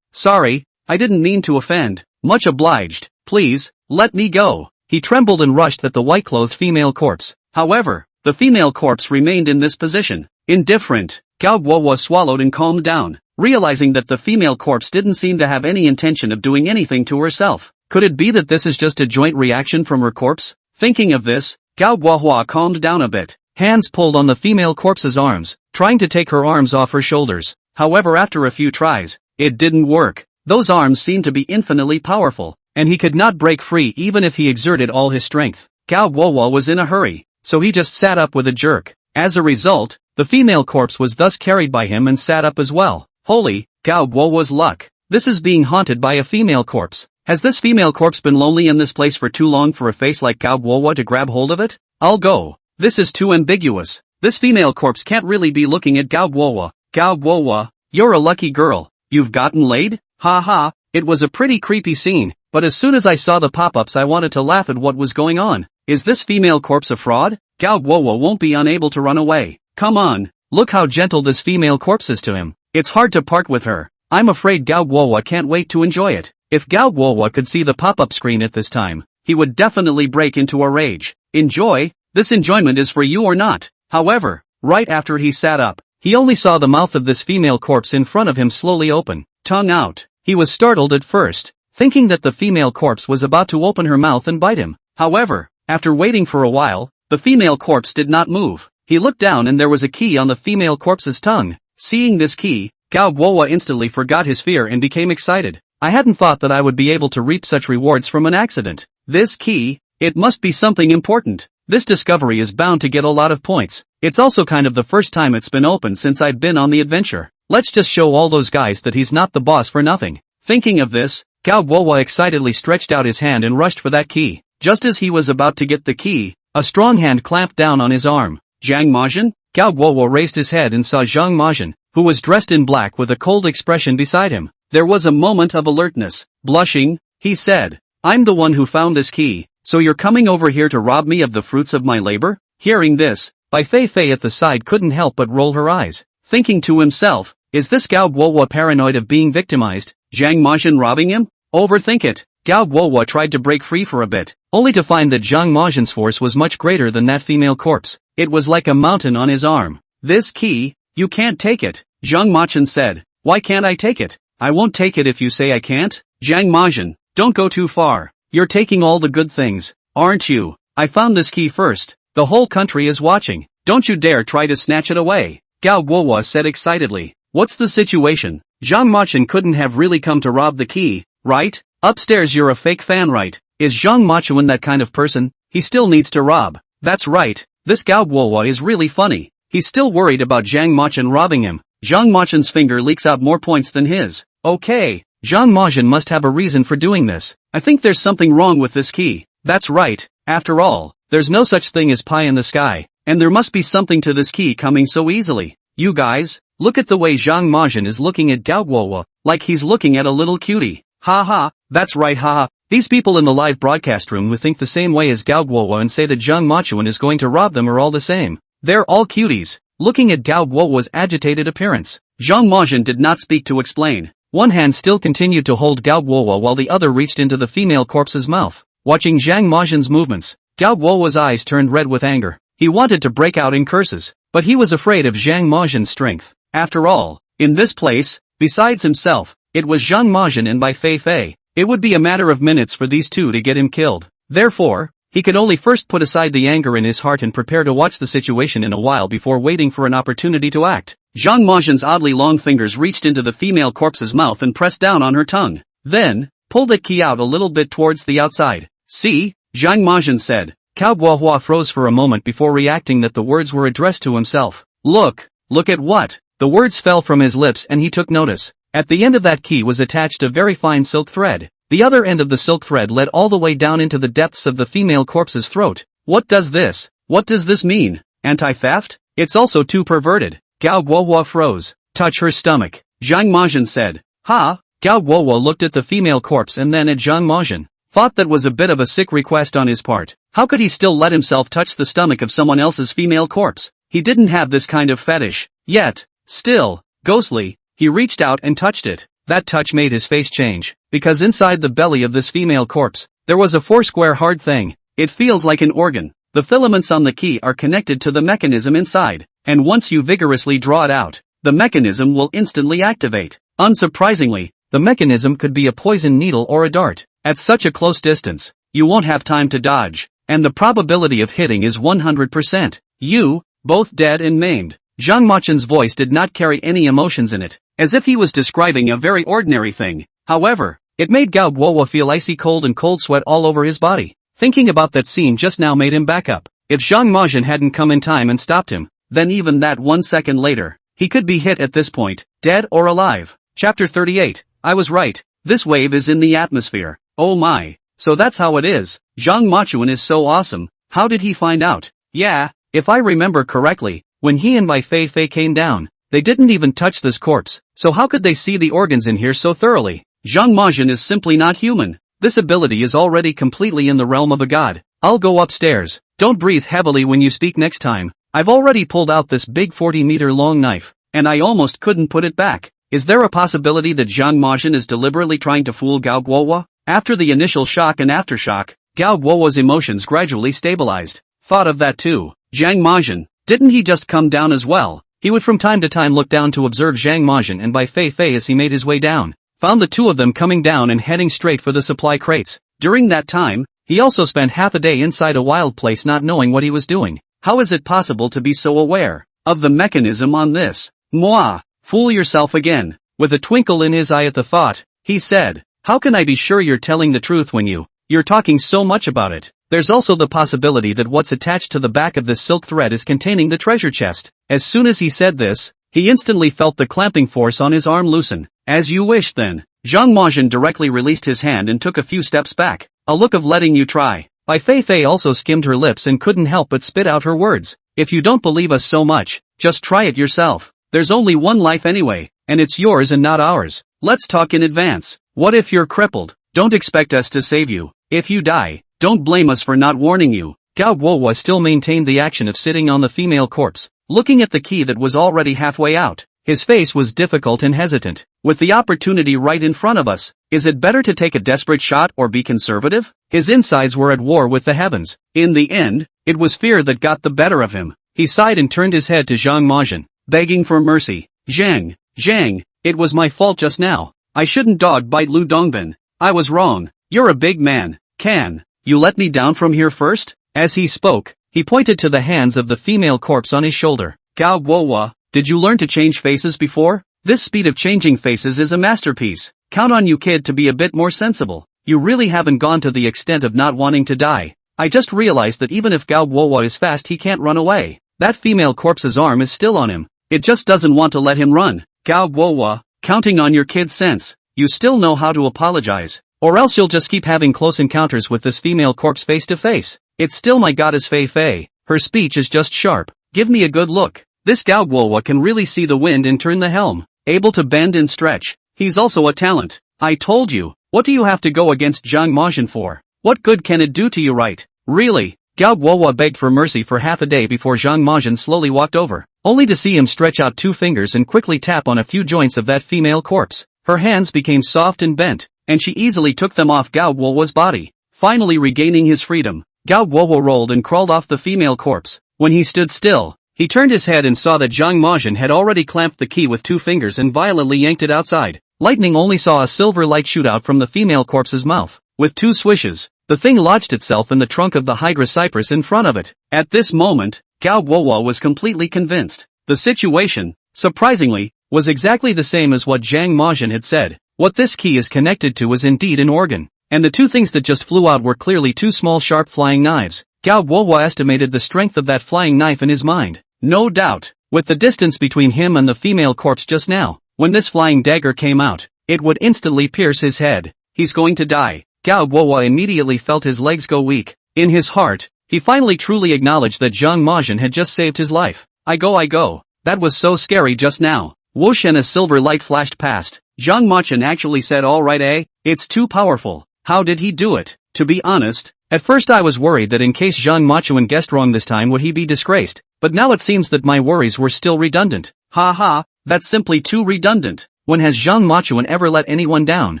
Sorry, I didn't mean to offend. Much obliged. Please, let me go. He trembled and rushed at the white-clothed female corpse. However, the female corpse remained in this position. Indifferent, Gao Guowa swallowed and calmed down, realizing that the female corpse didn't seem to have any intention of doing anything to herself. Could it be that this is just a joint reaction from her corpse? Thinking of this, Gao Guowa calmed down a bit. Hands pulled on the female corpse's arms, trying to take her arms off her shoulders. However, after a few tries, it didn't work. Those arms seemed to be infinitely powerful, and he could not break free even if he exerted all his strength. Gao Guowa was in a hurry, so he just sat up with a jerk. As a result, the female corpse was thus carried by him and sat up as well. Holy, Gao Guowa's luck. This is being haunted by a female corpse. Has this female corpse been lonely in this place for too long for a face like Gao Guowa to grab hold of it? I'll go. This is too ambiguous. This female corpse can't really be looking at Gao Guowa. Gao Guowa, you're a lucky girl. You've gotten laid? Ha, it was a pretty creepy scene, but as soon as I saw the pop-ups I wanted to laugh at what was going on. Is this female corpse a fraud? Gao Guowa won't be unable to run away. Come on, look how gentle this female corpse is to him. It's hard to part with her. I'm afraid Gao Guowa can't wait to enjoy it. If Gao Guowa could see the pop-up screen at this time, he would definitely break into a rage. Enjoy? This enjoyment is for you or not. However, right after he sat up, he only saw the mouth of this female corpse in front of him slowly open, tongue out. He was startled at first, thinking that the female corpse was about to open her mouth and bite him. However, after waiting for a while, the female corpse did not move. He looked down and there was a key on the female corpse's tongue. Seeing this key, Gao Guowa instantly forgot his fear and became excited. I hadn't thought that I would be able to reap such rewards from an accident. This key, it must be something important. This discovery is bound to get a lot of points. It's also kind of the first time it's been opened since I've been on the adventure. Let's just show all those guys that he's not the boss for nothing. Thinking of this, Gao Guowa excitedly stretched out his hand and rushed for that key. Just as he was about to get the key, a strong hand clamped down on his arm. Zhang Majin? Gao Guowa raised his head and saw Zhang Majin, who was dressed in black with a cold expression beside him. There was a moment of alertness. Blushing, he said, I'm the one who found this key, so you're coming over here to rob me of the fruits of my labor? Hearing this, Bai Feifei at the side couldn't help but roll her eyes, thinking to himself, is this Gao Guowa paranoid of being victimized? Zhang Majin robbing him? Overthink it. Gao Guowa tried to break free for a bit, only to find that Zhang Majin's force was much greater than that female corpse. It was like a mountain on his arm. This key, you can't take it. Zhang Majin said, why can't I take it? I won't take it if you say I can't. Zhang Majin, don't go too far. You're taking all the good things, aren't you? I found this key first. The whole country is watching. Don't you dare try to snatch it away. Gao Guowa said excitedly. What's the situation? Zhang Majin couldn't have really come to rob the key, right? Upstairs you're a fake fan, right? Is Zhang Majin that kind of person? He still needs to rob. That's right. This Gao Guowa is really funny. He's still worried about Zhang Majin robbing him. Zhang Majin's finger leaks out more points than his. Okay, Zhang Majin must have a reason for doing this. I think there's something wrong with this key. That's right. After all, there's no such thing as pie in the sky, and there must be something to this key coming so easily. You guys, look at the way Zhang Majin is looking at Gao Guowa, like he's looking at a little cutie. Ha, that's right, ha. These people in the live broadcast room who think the same way as Gao Guowa and say that Zhang Majin is going to rob them are all the same. They're all cuties. Looking at Gao Guowa's agitated appearance, Zhang Majin did not speak to explain. One hand still continued to hold Gao Guowa while the other reached into the female corpse's mouth. Watching Zhang Majin's movements, Gao Guowa's eyes turned red with anger. He wanted to break out in curses, but he was afraid of Zhang Majin's strength. After all, in this place, besides himself, it was Zhang Majin and Bai Feifei. It would be a matter of minutes for these two to get him killed. Therefore, he could only first put aside the anger in his heart and prepare to watch the situation in a while before waiting for an opportunity to act. Zhang Majin's oddly long fingers reached into the female corpse's mouth and pressed down on her tongue. Then, pulled the key out a little bit towards the outside. See? Zhang Majin said. Cao Guohua froze for a moment before reacting that the words were addressed to himself. Look at what? The words fell from his lips and he took notice. At the end of that key was attached a very fine silk thread. The other end of the silk thread led all the way down into the depths of the female corpse's throat. What does this mean? Anti-theft? It's also too perverted. Gao Guohua froze. Touch her stomach. Zhang Majin said. Ha? Gao Guohua looked at the female corpse and then at Zhang Majin. Thought that was a bit of a sick request on his part. How could he still let himself touch the stomach of someone else's female corpse? He didn't have this kind of fetish. Yet, still, ghostly, he reached out and touched it. That touch made his face change, because inside the belly of this female corpse, there was a four-square hard thing. It feels like an organ. The filaments on the key are connected to the mechanism inside, and once you vigorously draw it out, the mechanism will instantly activate. Unsurprisingly, the mechanism could be a poison needle or a dart. At such a close distance, you won't have time to dodge, and the probability of hitting is 100%. You, both dead and maimed. Zhang Majin's voice did not carry any emotions in it, as if he was describing a very ordinary thing. However, it made Gao Guohua feel icy cold and cold sweat all over his body. Thinking about that scene just now made him back up. If Zhang Majin hadn't come in time and stopped him, then even that 1 second later, he could be hit at this point, dead or alive. Chapter 38. I was right. This wave is in the atmosphere. Oh my. So that's how it is. Zhang Majin is so awesome. How did he find out? Yeah, if I remember correctly, when he and Bai Feifei came down, they didn't even touch this corpse. So how could they see the organs in here so thoroughly? Zhang Majin is simply not human. This ability is already completely in the realm of a god. I'll go upstairs. Don't breathe heavily when you speak next time. I've already pulled out this big 40-meter long knife, and I almost couldn't put it back. Is there a possibility that Zhang Majin is deliberately trying to fool Gao Guohua? After the initial shock and aftershock, Gao Guohua's emotions gradually stabilized. Thought of that too. Zhang Majin, didn't he just come down as well? He would from time to time look down to observe Zhang Majin and Bai Feifei as he made his way down. Found the two of them coming down and heading straight for the supply crates. During that time, he also spent half a day inside a wild place not knowing what he was doing. How is it possible to be so aware of the mechanism on this? Moi, fool yourself again. With a twinkle in his eye at the thought, he said, how can I be sure you're telling the truth when you're talking so much about it? There's also the possibility that what's attached to the back of this silk thread is containing the treasure chest. As soon as he said this, he instantly felt the clamping force on his arm loosen. As you wish then. Zhang Majin directly released his hand and took a few steps back. A look of letting you try. Bai Feifei also skimmed her lips and couldn't help but spit out her words. If you don't believe us so much, just try it yourself. There's only one life anyway, and it's yours and not ours. Let's talk in advance. What if you're crippled? Don't expect us to save you. If you die, don't blame us for not warning you. Gao Guohua still maintained the action of sitting on the female corpse, looking at the key that was already halfway out. His face was difficult and hesitant. With the opportunity right in front of us, is it better to take a desperate shot or be conservative? His insides were at war with the heavens. In the end, it was fear that got the better of him. He sighed and turned his head to Zhang Majin, begging for mercy. Zhang, it was my fault just now. I shouldn't dog bite Lu Dongbin. I was wrong. You're a big man. Can you let me down from here first? As he spoke, he pointed to the hands of the female corpse on his shoulder. Gao Guohua, did you learn to change faces before? This speed of changing faces is a masterpiece. Count on you kid to be a bit more sensible. You really haven't gone to the extent of not wanting to die. I just realized that even if Gao Guohua is fast he can't run away. That female corpse's arm is still on him. It just doesn't want to let him run. Gao Guohua, counting on your kid's sense. You still know how to apologize. Or else you'll just keep having close encounters with this female corpse face to face. It's still my goddess Feifei. Her speech is just sharp. Give me a good look. This Gao Guohua can really see the wind and turn the helm. Able to bend and stretch. He's also a talent. I told you. What do you have to go against Zhang Majin for? What good can it do to you, right? Really? Gao Guohua begged for mercy for half a day before Zhang Majin slowly walked over, only to see him stretch out 2 fingers and quickly tap on a few joints of that female corpse. Her hands became soft and bent, and she easily took them off Gao Guohua's body. Finally regaining his freedom, Gao Guohua rolled and crawled off the female corpse. When he stood still, He turned his head and saw that Zhang Majin had already clamped the key with 2 fingers and violently yanked it outside. Lightning only saw a silver light shoot out from the female corpse's mouth. With 2 swishes, the thing lodged itself in the trunk of the Hydra cypress in front of it. At this moment, Gao Guohua was completely convinced. The situation, surprisingly, was exactly the same as what Zhang Majin had said. What this key is connected to is indeed an organ. And the 2 things that just flew out were clearly 2 small sharp flying knives. Gao Guohua estimated the strength of that flying knife in his mind. No doubt, with the distance between him and the female corpse just now, when this flying dagger came out, it would instantly pierce his head. He's going to die. Gao Guohua immediately felt his legs go weak. In his heart, he finally truly acknowledged that Zhang Majin had just saved his life. I go. That was so scary just now. Whoosh, and a silver light flashed past. Zhang Majin actually said, alright, it's too powerful. How did he do it? To be honest, at first I was worried that in case Zhang Majin guessed wrong this time would he be disgraced, but now it seems that my worries were still redundant. That's simply too redundant. When has Zhang Majin ever let anyone down?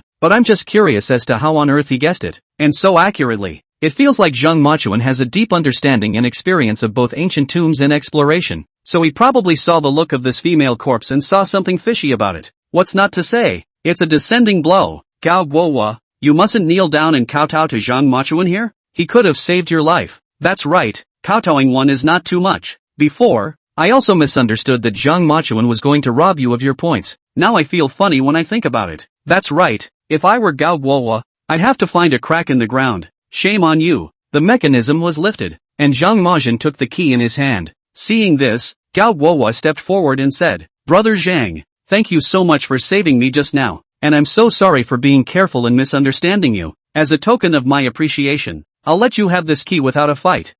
But I'm just curious as to how on earth he guessed it, and so accurately. It feels like Zhang Majin has a deep understanding and experience of both ancient tombs and exploration, so he probably saw the look of this female corpse and saw something fishy about it. What's not to say? It's a descending blow. Gao Guohua, you mustn't kneel down and kowtow to Zhang Majin here? He could have saved your life. That's right, kowtowing one is not too much. Before, I also misunderstood that Zhang Majin was going to rob you of your points. Now I feel funny when I think about it. That's right, if I were Gao Guohua, I'd have to find a crack in the ground. Shame on you. The mechanism was lifted, and Zhang Majin took the key in his hand. Seeing this, Gao Guohua stepped forward and said, Brother Zhang, thank you so much for saving me just now, and I'm so sorry for being careful and misunderstanding you. As a token of my appreciation, I'll let you have this key without a fight.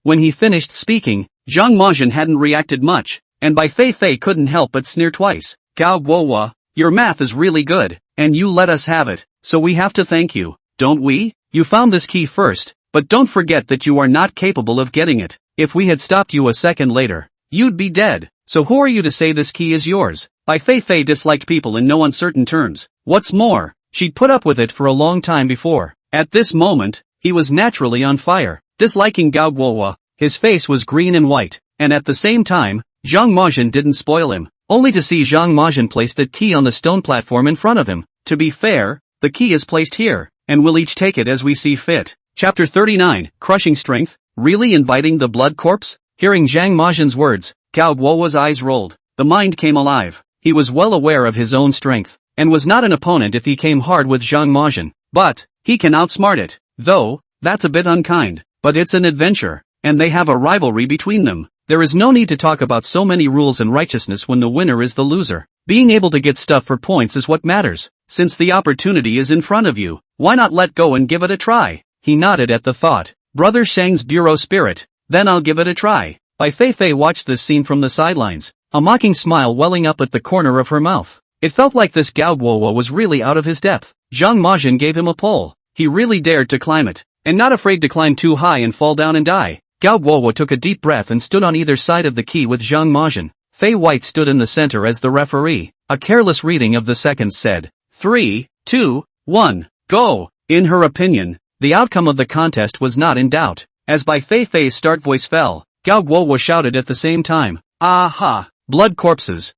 When he finished speaking, Zhang Majin hadn't reacted much, and Bai Feifei couldn't help but sneer twice. Gao Guohua, your math is really good, and you let us have it, so we have to thank you, don't we? You found this key first, but don't forget that you are not capable of getting it. If we had stopped you a second later, you'd be dead. So who are you to say this key is yours? Bai Feifei disliked people in no uncertain terms. What's more, she'd put up with it for a long time before. At this moment, he was naturally on fire. Disliking Gao Guohua, his face was green and white, and at the same time, Zhang Majin didn't spoil him, only to see Zhang Majin place that key on the stone platform in front of him. To be fair, the key is placed here, and we'll each take it as we see fit. Chapter 39, Crushing Strength. Really inviting the blood corpse? Hearing Zhang Majin's words, Gao Guohua's eyes rolled. The mind came alive. He was well aware of his own strength, and was not an opponent if he came hard with Zhang Majin. But, he can outsmart it. Though, that's a bit unkind. But it's an adventure, and they have a rivalry between them. There is no need to talk about so many rules and righteousness when the winner is the loser. Being able to get stuff for points is what matters. Since the opportunity is in front of you, why not let go and give it a try? He nodded at the thought. Brother Shang's bureau spirit. Then I'll give it a try. Bai Feifei watched this scene from the sidelines, a mocking smile welling up at the corner of her mouth. It felt like this Gao Guohua was really out of his depth. Zhang Majin gave him a pull. He really dared to climb it, and not afraid to climb too high and fall down and die. Gao Guohua took a deep breath and stood on either side of the key with Zhang Majin. Fei White stood in the center as the referee. A careless reading of the seconds said, 3, 2, 1, go. In her opinion, the outcome of the contest was not in doubt. As Bai Feifei's start voice fell, Gao Guohua shouted at the same time, Aha! Blood corpses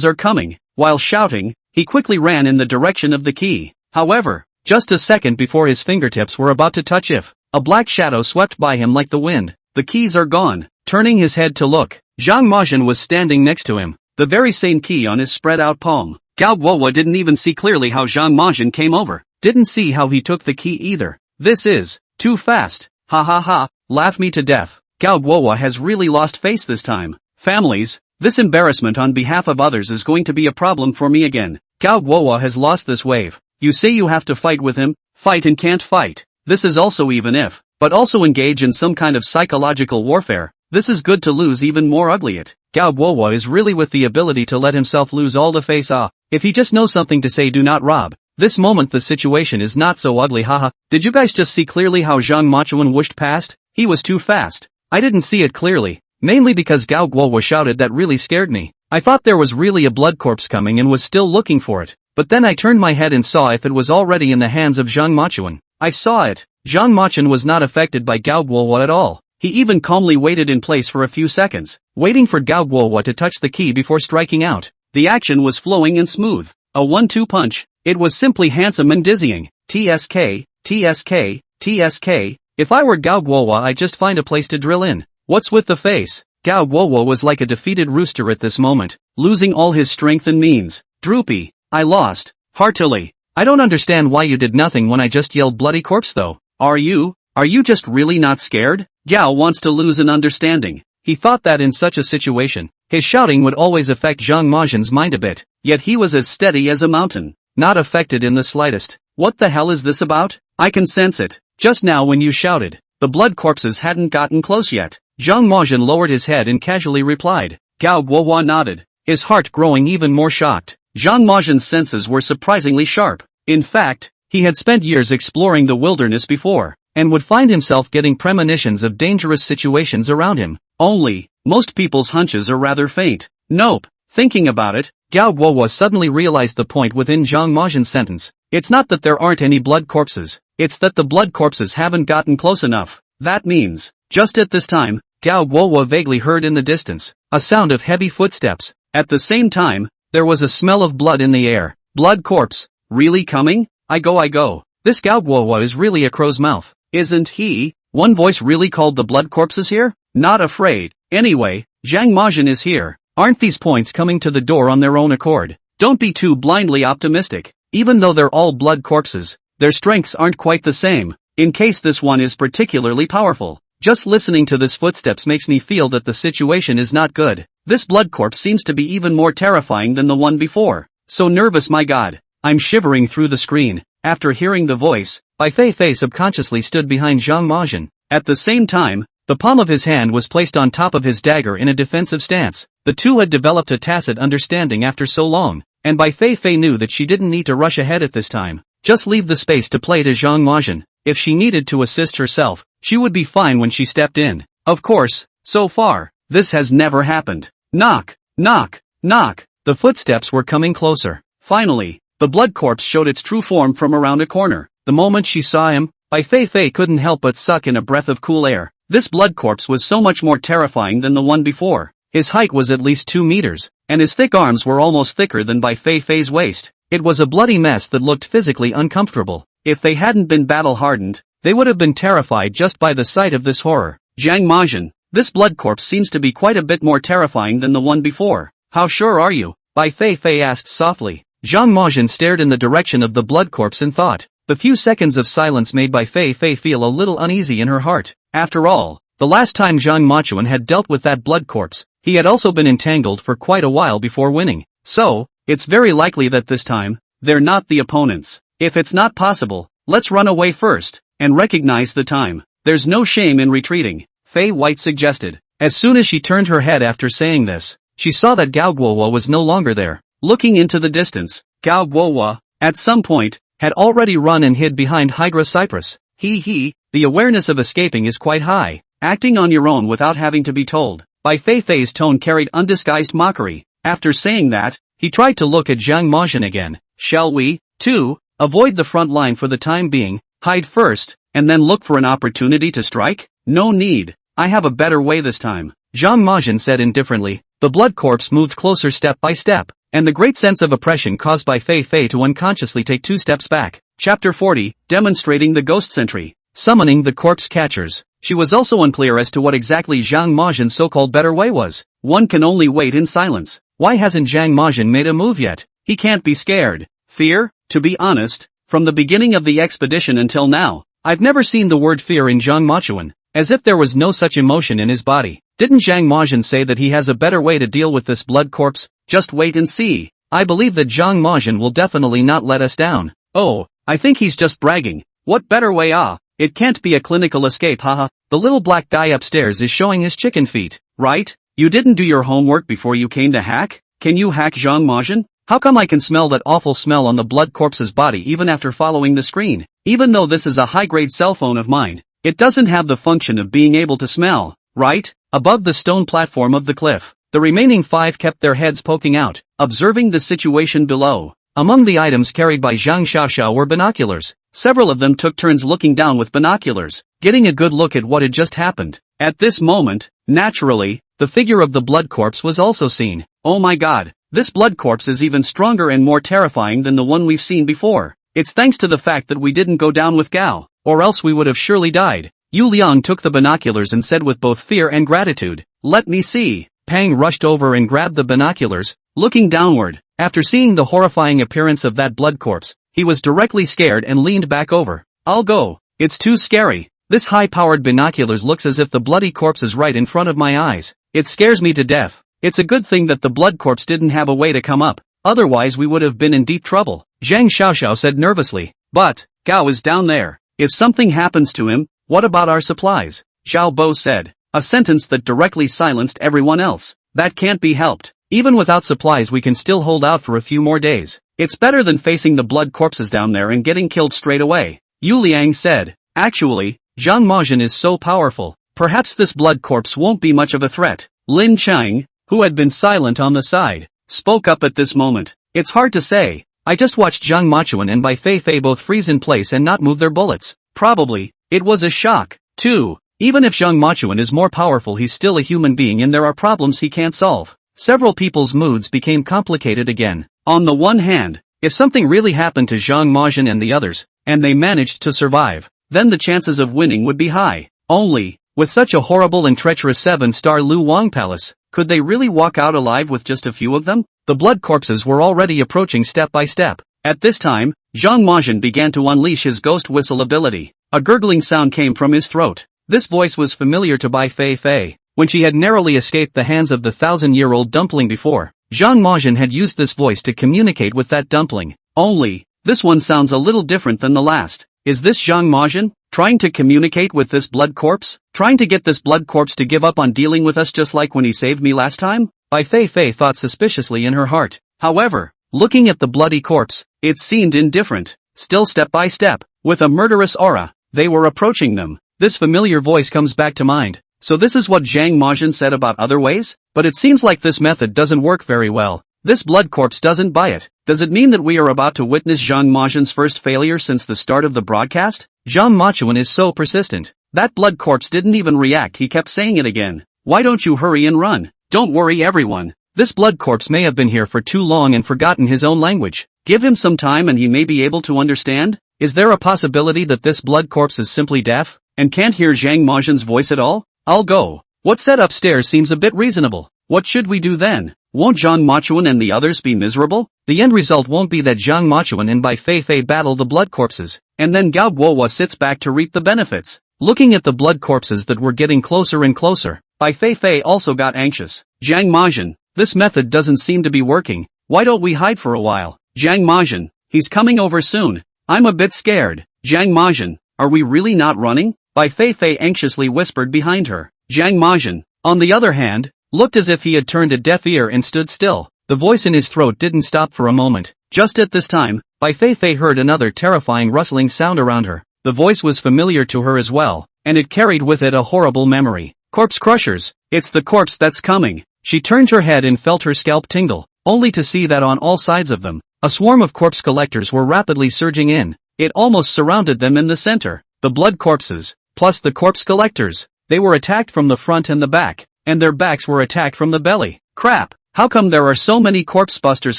are coming. While shouting, he quickly ran in the direction of the key. However, just a second before his fingertips were about to touch it, a black shadow swept by him like the wind. The keys are gone. Turning his head to look, Zhang Majin was standing next to him, the very same key on his spread-out palm. Gao Guohua didn't even see clearly how Zhang Majin came over. Didn't see how he took the key either. This is too fast. Laugh me to death. Gao Guohua has really lost face this time. Families, this embarrassment on behalf of others is going to be a problem for me again. Gao Guohua has lost this wave. You say you have to fight with him, fight and can't fight. This is also even if, but also engage in some kind of psychological warfare. This is good to lose even more ugly it. Gao Guohua is really with the ability to let himself lose all the face. If he just knows something to say, do not rob. This moment the situation is not so ugly. Did you guys just see clearly how Zhang Majin whooshed past? He was too fast. I didn't see it clearly, mainly because Gao Guohua shouted. That really scared me. I thought there was really a blood corpse coming and was still looking for it, but then I turned my head and saw if it was already in the hands of Zhang Majin. I saw it. Zhang Majin was not affected by Gao Guohua at all. He even calmly waited in place for a few seconds, waiting for Gao Guohua to touch the key before striking out. The action was flowing and smooth. A 1-2 punch. It was simply handsome and dizzying. TSK, TSK, TSK. If I were Gao Guohua, I'd just find a place to drill in. What's with the face? Gao Guohua was like a defeated rooster at this moment, losing all his strength and means. Droopy. I lost. Heartily. I don't understand why you did nothing when I just yelled bloody corpse though. Are you just really not scared? Gao wants to lose an understanding. He thought that in such a situation, his shouting would always affect Zhang Mazhen's mind a bit, yet he was as steady as a mountain, not affected in the slightest. What the hell is this about? I can sense it. Just now when you shouted, the blood corpses hadn't gotten close yet. Zhang Mazhen lowered his head and casually replied. Gao Guohua nodded, his heart growing even more shocked. Zhang Mazhen's senses were surprisingly sharp. In fact, he had spent years exploring the wilderness before, and would find himself getting premonitions of dangerous situations around him. Only, most people's hunches are rather faint. Nope. Thinking about it, Gao Guohua suddenly realized the point within Zhang Mazhen's sentence. It's not that there aren't any blood corpses, it's that the blood corpses haven't gotten close enough. That means, just at this time, Gao Guohua vaguely heard in the distance a sound of heavy footsteps. At the same time, there was a smell of blood in the air. Blood corpse? Really coming? I go. This Gao Guohua is really a crow's mouth, isn't he? One voice really called the blood corpses here? Not afraid. Anyway, Zhang Mazhen is here. Aren't these points coming to the door on their own accord? Don't be too blindly optimistic. Even though they're all blood corpses, their strengths aren't quite the same. In case this one is particularly powerful. Just listening to this footsteps makes me feel that the situation is not good. This blood corpse seems to be even more terrifying than the one before. So nervous, my god. I'm shivering through the screen. After hearing the voice, Bai Feifei subconsciously stood behind Zhang Mazhen. At the same time, the palm of his hand was placed on top of his dagger in a defensive stance. The two had developed a tacit understanding after so long, and Bai Feifei knew that she didn't need to rush ahead at this time. Just leave the space to play to Zhang Mazhen. If she needed to assist herself, she would be fine when she stepped in. Of course, so far, this has never happened. Knock, knock, knock. The footsteps were coming closer. Finally, the blood corpse showed its true form from around a corner. The moment she saw him, Bai Feifei couldn't help but suck in a breath of cool air. This blood corpse was so much more terrifying than the one before. His height was at least 2 meters, and his thick arms were almost thicker than Bai Feifei's waist. It was a bloody mess that looked physically uncomfortable. If they hadn't been battle-hardened, they would have been terrified just by the sight of this horror. Zhang Mazhen, this blood corpse seems to be quite a bit more terrifying than the one before. How sure are you? Bai Feifei asked softly. Zhang Mazhen stared in the direction of the blood corpse in thought. The few seconds of silence made Bai Feifei feel a little uneasy in her heart. After all, the last time Zhang Mazhen had dealt with that blood corpse, he had also been entangled for quite a while before winning. So, it's very likely that this time, they're not the opponents. If it's not possible, let's run away first, and recognize the time. There's no shame in retreating, Fei White suggested. As soon as she turned her head after saying this, she saw that Gao Guohua was no longer there. Looking into the distance, Gao Guohua, at some point, had already run and hid behind Hydra Cypress. The awareness of escaping is quite high. Acting on your own without having to be told. Bai Feifei's tone carried undisguised mockery. After saying that, he tried to look at Zhang Mazhen again. Shall we, too, avoid the front line for the time being, hide first, and then look for an opportunity to strike? No need. I have a better way this time. Zhang Mazhen said indifferently. The blood corpse moved closer step by step, and the great sense of oppression caused Bai Feifei to unconsciously take 2 steps back. Chapter 40, Demonstrating the Ghost Sentry. Summoning the corpse catchers. She was also unclear as to what exactly Zhang Mazhen's so-called better way was. One can only wait in silence. Why hasn't Zhang Mazhen made a move yet? He can't be scared. Fear? To be honest, from the beginning of the expedition until now, I've never seen the word fear in Zhang Mazhen, as if there was no such emotion in his body. Didn't Zhang Mazhen say that he has a better way to deal with this blood corpse? Just wait and see. I believe that Zhang Mazhen will definitely not let us down. Oh, I think he's just bragging. What better way? It can't be a clinical escape, haha. The little black guy upstairs is showing his chicken feet, right? You didn't do your homework before you came to hack? Can you hack Zhang Mazhen? How come I can smell that awful smell on the blood corpse's body even after following the screen? Even though this is a high-grade cell phone of mine, it doesn't have the function of being able to smell, right? Above the stone platform of the cliff, the remaining 5 kept their heads poking out, observing the situation below. Among the items carried by Zhang Xiaoxiao were binoculars. Several of them took turns looking down with binoculars, getting a good look at what had just happened. At this moment, naturally, the figure of the blood corpse was also seen. Oh my god, this blood corpse is even stronger and more terrifying than the one we've seen before. It's thanks to the fact that we didn't go down with Gao, or else we would have surely died. Yu Liang took the binoculars and said with both fear and gratitude, "Let me see." Pang rushed over and grabbed the binoculars, looking downward. After seeing the horrifying appearance of that blood corpse, he was directly scared and leaned back over. "I'll go. It's too scary. This high-powered binoculars looks as if the bloody corpse is right in front of my eyes. It scares me to death. It's a good thing that the blood corpse didn't have a way to come up, otherwise we would have been in deep trouble," Zhang Xiaoxiao said nervously. "But, Gao is down there. If something happens to him, what about our supplies?" Zhao Bo said. A sentence that directly silenced everyone else. "That can't be helped. Even without supplies we can still hold out for a few more days. It's better than facing the blood corpses down there and getting killed straight away," Yu Liang said. "Actually, Zhang Majin is so powerful, perhaps this blood corpse won't be much of a threat." Lin Chang, who had been silent on the side, spoke up at this moment. "It's hard to say. I just watched Zhang Machuan and Bai Feifei both freeze in place and not move their bullets. Probably, it was a shock, too. Even if Zhang Machuan is more powerful, he's still a human being and there are problems he can't solve." Several people's moods became complicated again. On the one hand, if something really happened to Zhang Majin and the others, and they managed to survive, then the chances of winning would be high. Only, with such a horrible and treacherous 7-star Lu Wang Palace, could they really walk out alive with just a few of them? The blood corpses were already approaching step by step. At this time, Zhang Majin began to unleash his ghost whistle ability. A gurgling sound came from his throat. This voice was familiar to Bai Feifei. When she had narrowly escaped the hands of the 1,000-year-old dumpling before, Zhang Majin had used this voice to communicate with that dumpling. Only, this one sounds a little different than the last. Is this Zhang Majin, trying to communicate with this blood corpse? Trying to get this blood corpse to give up on dealing with us just like when he saved me last time? Bai Feifei thought suspiciously in her heart. However, looking at the bloody corpse, it seemed indifferent. Still step by step, with a murderous aura, they were approaching them. This familiar voice comes back to mind. So this is what Zhang Majin said about other ways? But it seems like this method doesn't work very well. This blood corpse doesn't buy it. Does it mean that we are about to witness Zhang Majin's first failure since the start of the broadcast? Zhang Machuan is so persistent. That blood corpse didn't even react, he kept saying it again. Why don't you hurry and run? Don't worry everyone. This blood corpse may have been here for too long and forgotten his own language. Give him some time and he may be able to understand? Is there a possibility that this blood corpse is simply deaf, and can't hear Zhang Majin's voice at all? I'll go. What's said upstairs seems a bit reasonable. What should we do then? Won't Zhang Machuan and the others be miserable? The end result won't be that Zhang Machuan and Bai Feifei battle the blood corpses, and then Gao Guohua sits back to reap the benefits. Looking at the blood corpses that were getting closer and closer, Bai Feifei also got anxious. Zhang Majin, this method doesn't seem to be working. Why don't we hide for a while? Zhang Majin, he's coming over soon. I'm a bit scared. Zhang Majin, are we really not running? Bai Feifei anxiously whispered behind her. Zhang Majin, on the other hand, looked as if he had turned a deaf ear and stood still. The voice in his throat didn't stop for a moment. Just at this time, Bai Feifei heard another terrifying rustling sound around her. The voice was familiar to her as well, and it carried with it a horrible memory. Corpse crushers, it's the corpse that's coming. She turned her head and felt her scalp tingle, only to see that on all sides of them, a swarm of corpse collectors were rapidly surging in. It almost surrounded them in the center. The blood corpses, plus the corpse collectors, they were attacked from the front and the back, and their backs were attacked from the belly. Crap, how come there are so many corpse busters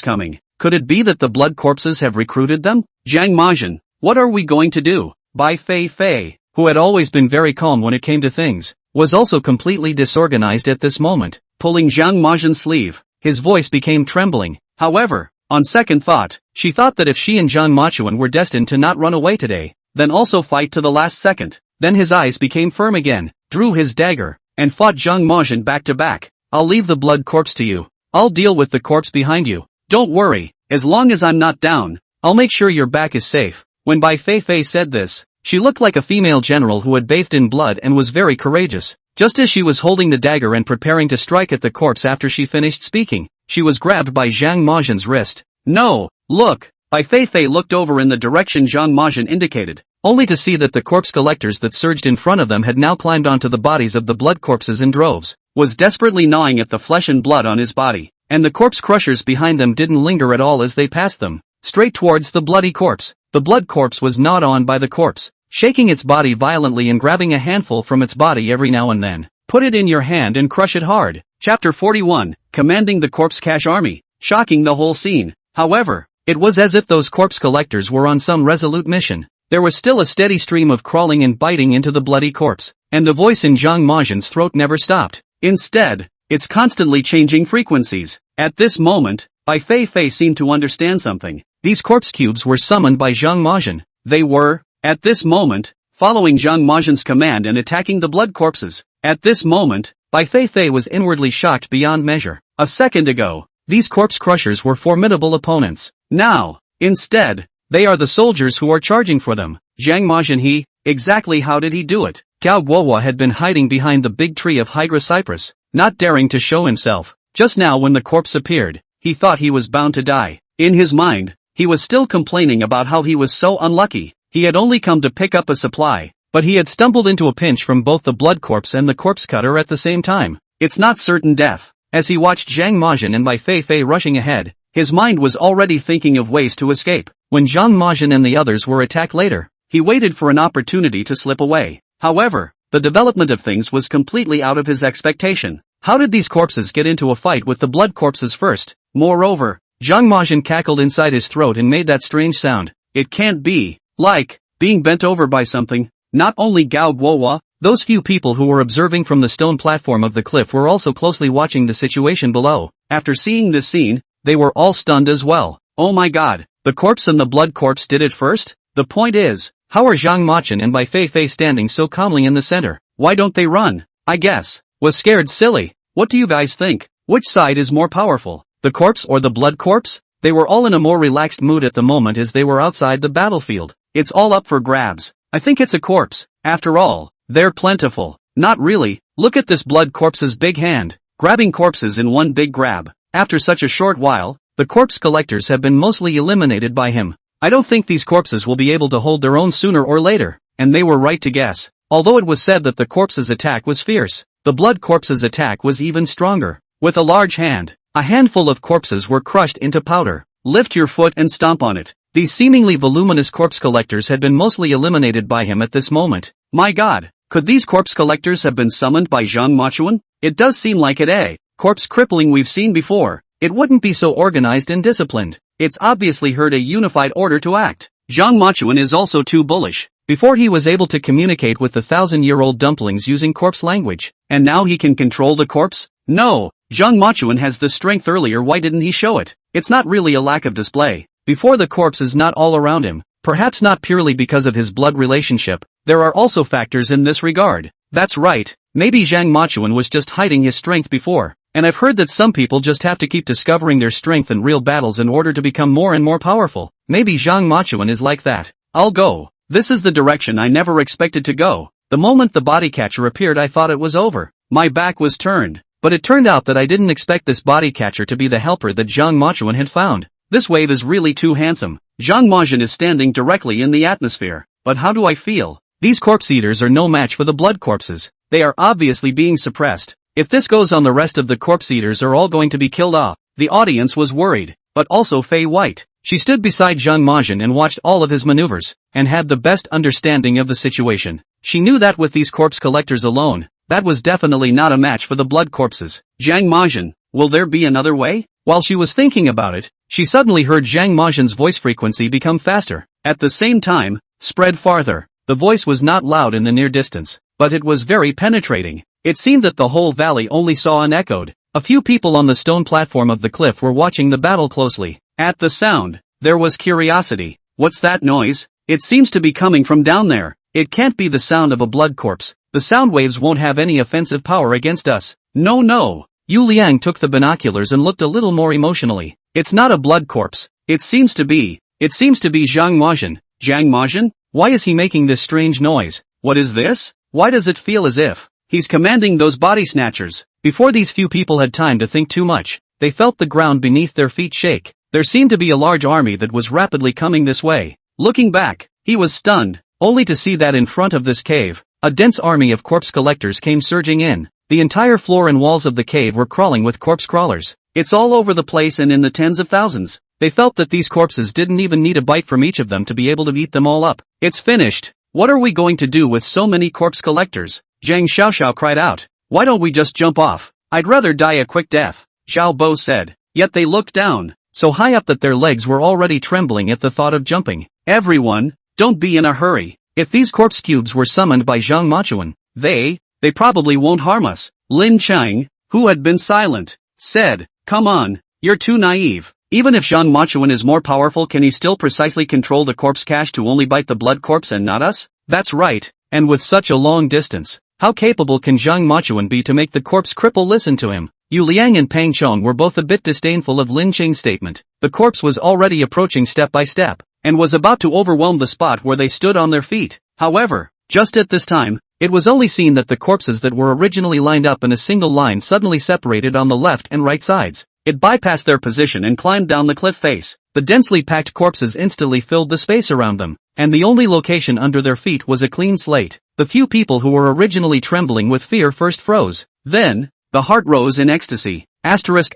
coming? Could it be that the blood corpses have recruited them? Zhang Majin, what are we going to do? Bai Feifei, who had always been very calm when it came to things, was also completely disorganized at this moment, pulling Zhang Majin's sleeve. His voice became trembling. However, on second thought, she thought that if she and Zhang Machuan were destined to not run away today, then also fight to the last second. Then his eyes became firm again, drew his dagger, and fought Zhang Majin back to back. I'll leave the blood corpse to you. I'll deal with the corpse behind you. Don't worry, as long as I'm not down, I'll make sure your back is safe. When Bai Feifei said this, she looked like a female general who had bathed in blood and was very courageous. Just as she was holding the dagger and preparing to strike at the corpse after she finished speaking, she was grabbed by Zhang Majin's wrist. No, look! Bai Feifei looked over in the direction Zhang Majin indicated, only to see that the corpse collectors that surged in front of them had now climbed onto the bodies of the blood corpses in droves, was desperately gnawing at the flesh and blood on his body, and the corpse crushers behind them didn't linger at all as they passed them. straight towards the bloody corpse. The blood corpse was gnawed on by the corpse, shaking its body violently and grabbing a handful from its body every now and then. Put it in your hand and crush it hard. Chapter 41, Commanding the Corpse Cache Army. Shocking the whole scene. However, it was as if those corpse collectors were on some resolute mission. There was still a steady stream of crawling and biting into the bloody corpse, and the voice in Zhang Mazhen's throat never stopped. Instead, it's constantly changing frequencies. At this moment, Bai Feifei seemed to understand something. These corpse cubes were summoned by Zhang Mazhen. They were, at this moment, following Zhang Mazhen's command and attacking the blood corpses. At this moment, Bai Feifei was inwardly shocked beyond measure. A second ago, these corpse crushers were formidable opponents. Now, instead, they are the soldiers who are charging for them. Zhang Mazhen exactly how did he do it? Gao Guohua had been hiding behind the big tree of Hydra cypress, not daring to show himself. Just now when the corpse appeared, he thought he was bound to die. In his mind, he was still complaining about how he was so unlucky. He had only come to pick up a supply, but he had stumbled into a pinch from both the blood corpse and the corpse cutter at the same time. It's not certain death. As he watched Zhang Mazhen and Bai Feifei rushing ahead, his mind was already thinking of ways to escape. When Zhang Mazhen and the others were attacked later, he waited for an opportunity to slip away. However, the development of things was completely out of his expectation. How did these corpses get into a fight with the blood corpses first? Moreover, Zhang Mazhen cackled inside his throat and made that strange sound. It can't be, like, being bent over by something. Not only Gao Guohua, those few people who were observing from the stone platform of the cliff were also closely watching the situation below. After seeing this scene, they were all stunned as well. Oh my god, the corpse and the blood corpse did it first? The point is, how are Zhang Mazhen and Bai Feifei standing so calmly in the center? Why don't they run? I guess. Was scared silly. What do you guys think? Which side is more powerful? The corpse or the blood corpse? They were all in a more relaxed mood at the moment as they were outside the battlefield. It's all up for grabs. I think it's a corpse. After all, they're plentiful. Not really. Look at this blood corpse's big hand, grabbing corpses in one big grab. After such a short while, the corpse collectors have been mostly eliminated by him. I don't think these corpses will be able to hold their own sooner or later. And they were right to guess. Although it was said that the corpse's attack was fierce, the blood corpse's attack was even stronger. With a large hand, a handful of corpses were crushed into powder. Lift your foot and stomp on it. These seemingly voluminous corpse collectors had been mostly eliminated by him at this moment. My god, could these corpse collectors have been summoned by Zhang Mazhen? It does seem like it, Corpse crippling we've seen before. It wouldn't be so organized and disciplined. It's obviously heard a unified order to act. Zhang Mazhen is also too bullish. Before he was able to communicate with the 1,000-year-old dumplings using corpse language. And now he can control the corpse? No, Zhang Mazhen has the strength earlier, why didn't he show it? It's not really a lack of display. Before the corpse is not all around him. Perhaps not purely because of his blood relationship. There are also factors in this regard. That's right, maybe Zhang Mazhen was just hiding his strength before. And I've heard that some people just have to keep discovering their strength in real battles in order to become more and more powerful. Maybe Zhang Mazhen is like that. I'll go. This is the direction I never expected to go. The moment the body catcher appeared I thought it was over. My back was turned. But it turned out that I didn't expect this body catcher to be the helper that Zhang Mazhen had found. This wave is really too handsome. Zhang Mazhen is standing directly in the atmosphere. But how do I feel? These corpse eaters are no match for the blood corpses. They are obviously being suppressed. If this goes on, the rest of the corpse eaters are all going to be killed off. The audience was worried, but also Fei White. She stood beside Zhang Mazhen and watched all of his maneuvers, and had the best understanding of the situation. She knew that with these corpse collectors alone, that was definitely not a match for the blood corpses. Zhang Mazhen, will there be another way? While she was thinking about it, she suddenly heard Zhang Mazhen's voice frequency become faster. At the same time, spread farther. The voice was not loud in the near distance, but it was very penetrating. It seemed that the whole valley only saw and echoed. A few people on the stone platform of the cliff were watching the battle closely. At the sound, there was curiosity. What's that noise? It seems to be coming from down there. It can't be the sound of a blood corpse. The sound waves won't have any offensive power against us. No. Yu Liang took the binoculars and looked a little more emotionally. It's not a blood corpse. It seems to be Zhang Mazhen. Zhang Mazhen? Why is he making this strange noise? What is this? Why does it feel as if he's commanding those body snatchers? Before these few people had time to think too much, they felt the ground beneath their feet shake. There seemed to be a large army that was rapidly coming this way. Looking back, he was stunned, only to see that in front of this cave, a dense army of corpse collectors came surging in. The entire floor and walls of the cave were crawling with corpse crawlers. It's all over the place and in the tens of thousands. They felt that these corpses didn't even need a bite from each of them to be able to eat them all up. It's finished. What are we going to do with so many corpse collectors? Zhang Xiaoxiao cried out. Why don't we just jump off? I'd rather die a quick death, Xiao Bo said. Yet they looked down, so high up that their legs were already trembling at the thought of jumping. Everyone, don't be in a hurry. If these corpse cubes were summoned by Zhang Machuan, they probably won't harm us. Lin Chang, who had been silent, said, come on, you're too naive. Even if Zhang Machuan is more powerful, can he still precisely control the corpse cache to only bite the blood corpse and not us? That's right, and with such a long distance, how capable can Zhang Machuan be to make the corpse cripple listen to him? Yu Liang and Pang Chong were both a bit disdainful of Lin Qing's statement. The corpse was already approaching step by step, and was about to overwhelm the spot where they stood on their feet. However, just at this time, it was only seen that the corpses that were originally lined up in a single line suddenly separated on the left and right sides. It bypassed their position and climbed down the cliff face. The densely packed corpses instantly filled the space around them, and the only location under their feet was a clean slate. The few people who were originally trembling with fear first froze. Then, the heart rose in ecstasy. Asterisk.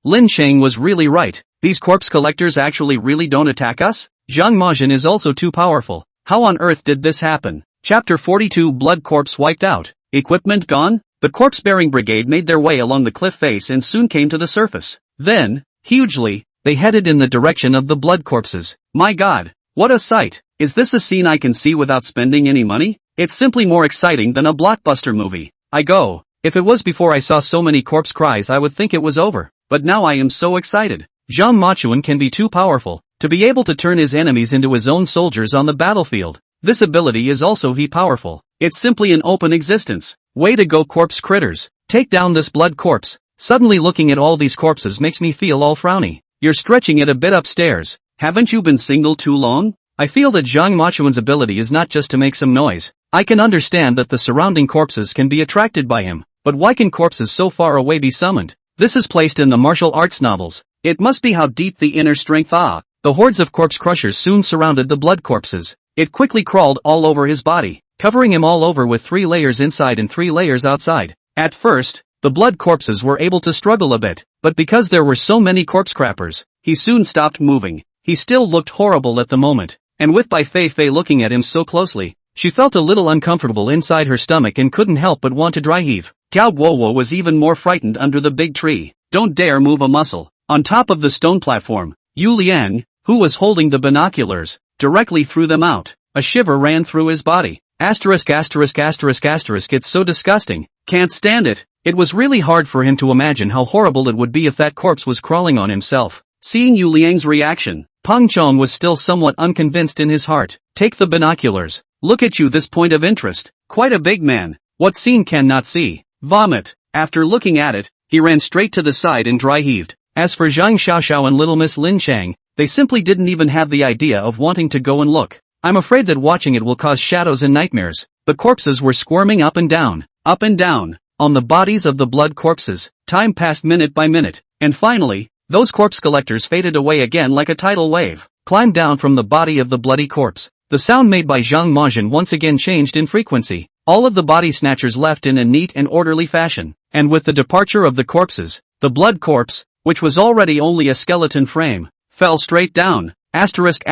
Lin Cheng was really right. These corpse collectors actually really don't attack us? Zhang Majin is also too powerful. How on earth did this happen? Chapter 42 Blood Corpse wiped out. Equipment gone? The corpse-bearing brigade made their way along the cliff face and soon came to the surface. Then, hugely, they headed in the direction of the blood corpses. My god, what a sight! Is this a scene I can see without spending any money? It's simply more exciting than a blockbuster movie. I go. If it was before I saw so many corpse cries I would think it was over, but now I am so excited. Zhang Machuan can be too powerful to be able to turn his enemies into his own soldiers on the battlefield. This ability is also powerful. It's simply an open existence. Way to go, corpse critters. Take down this blood corpse. Suddenly looking at all these corpses makes me feel all frowny. You're stretching it a bit upstairs. Haven't you been single too long? I feel that Zhang Machuan's ability is not just to make some noise. I can understand that the surrounding corpses can be attracted by him, but why can corpses so far away be summoned? This is placed in the martial arts novels. It must be how deep the inner strength ah. The hordes of corpse crushers soon surrounded the blood corpses. It quickly crawled all over his body, covering him all over with 3 layers inside and 3 layers outside. At first, the blood corpses were able to struggle a bit, but because there were so many corpse crappers, he soon stopped moving. He still looked horrible at the moment, and with Bai Feifei looking at him so closely, she felt a little uncomfortable inside her stomach and couldn't help but want to dry heave. Gao Guowo was even more frightened under the big tree. Don't dare move a muscle. On top of the stone platform, Yu Liang, who was holding the binoculars, directly threw them out. A shiver ran through his body. Asterisk. It's so disgusting. Can't stand it. It was really hard for him to imagine how horrible it would be if that corpse was crawling on himself. Seeing Yu Liang's reaction, Pang Chong was still somewhat unconvinced in his heart. Take the binoculars. Look at you, this point of interest. Quite a big man. What seen cannot see? Vomit. After looking at it, he ran straight to the side and dry heaved. As for Zhang Xiaoxiao and little Miss Lin Chang, they simply didn't even have the idea of wanting to go and look. I'm afraid that watching it will cause shadows and nightmares. The corpses were squirming up and down, on the bodies of the blood corpses. Time passed minute by minute, and finally, those corpse collectors faded away again like a tidal wave, climbed down from the body of the bloody corpse. The sound made by Zhang Majin once again changed in frequency. All of the body snatchers left in a neat and orderly fashion, and with the departure of the corpses, the blood corpse, which was already only a skeleton frame, fell straight down. Asterisk.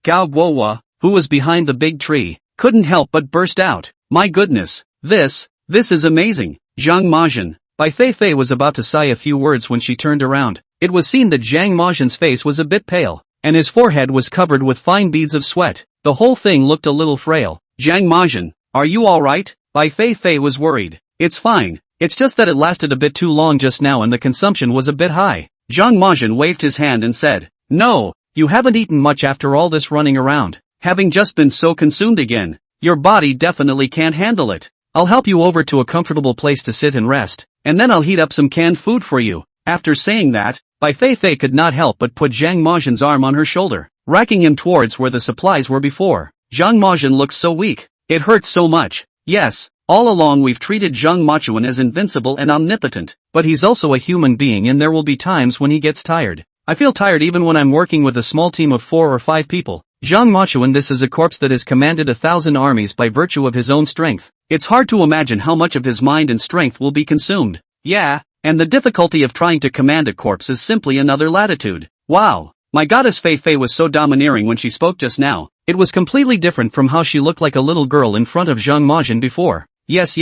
Gao Guowa, who was behind the big tree, couldn't help but burst out. My goodness, this is amazing. Zhang Majin. Bai Feifei was about to sigh a few words when she turned around. It was seen that Zhang Majin's face was a bit pale, and his forehead was covered with fine beads of sweat. The whole thing looked a little frail. Zhang Majin, are you alright? Bai Feifei was worried. It's fine, it's just that it lasted a bit too long just now and the consumption was a bit high. Zhang Majin waved his hand and said, no, you haven't eaten much after all this running around. Having just been so consumed again, your body definitely can't handle it. I'll help you over to a comfortable place to sit and rest, and then I'll heat up some canned food for you. After saying that, Bai Feifei could not help but put Zhang Majin's arm on her shoulder, racking him towards where the supplies were before. Zhang Majin looked so weak. It hurt so much. Yes, all along we've treated Zhang Machuan as invincible and omnipotent, but he's also a human being and there will be times when he gets tired. I feel tired even when I'm working with a small team of 4 or 5 people. Zhang Machuan, this is a corpse that has commanded 1,000 armies by virtue of his own strength. It's hard to imagine how much of his mind and strength will be consumed. Yeah, and the difficulty of trying to command a corpse is simply another latitude. Wow. My goddess Feifei was so domineering when she spoke just now. It was completely different from how she looked like a little girl in front of Zhang Majin before. Yes.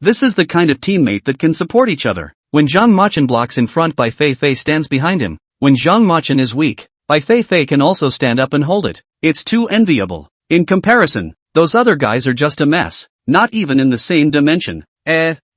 This is the kind of teammate that can support each other. When Zhang Majin blocks in front, Bai Feifei stands behind him. When Zhang Majin is weak, Bai Feifei can also stand up and hold it. It's too enviable. In comparison, those other guys are just a mess. Not even in the same dimension.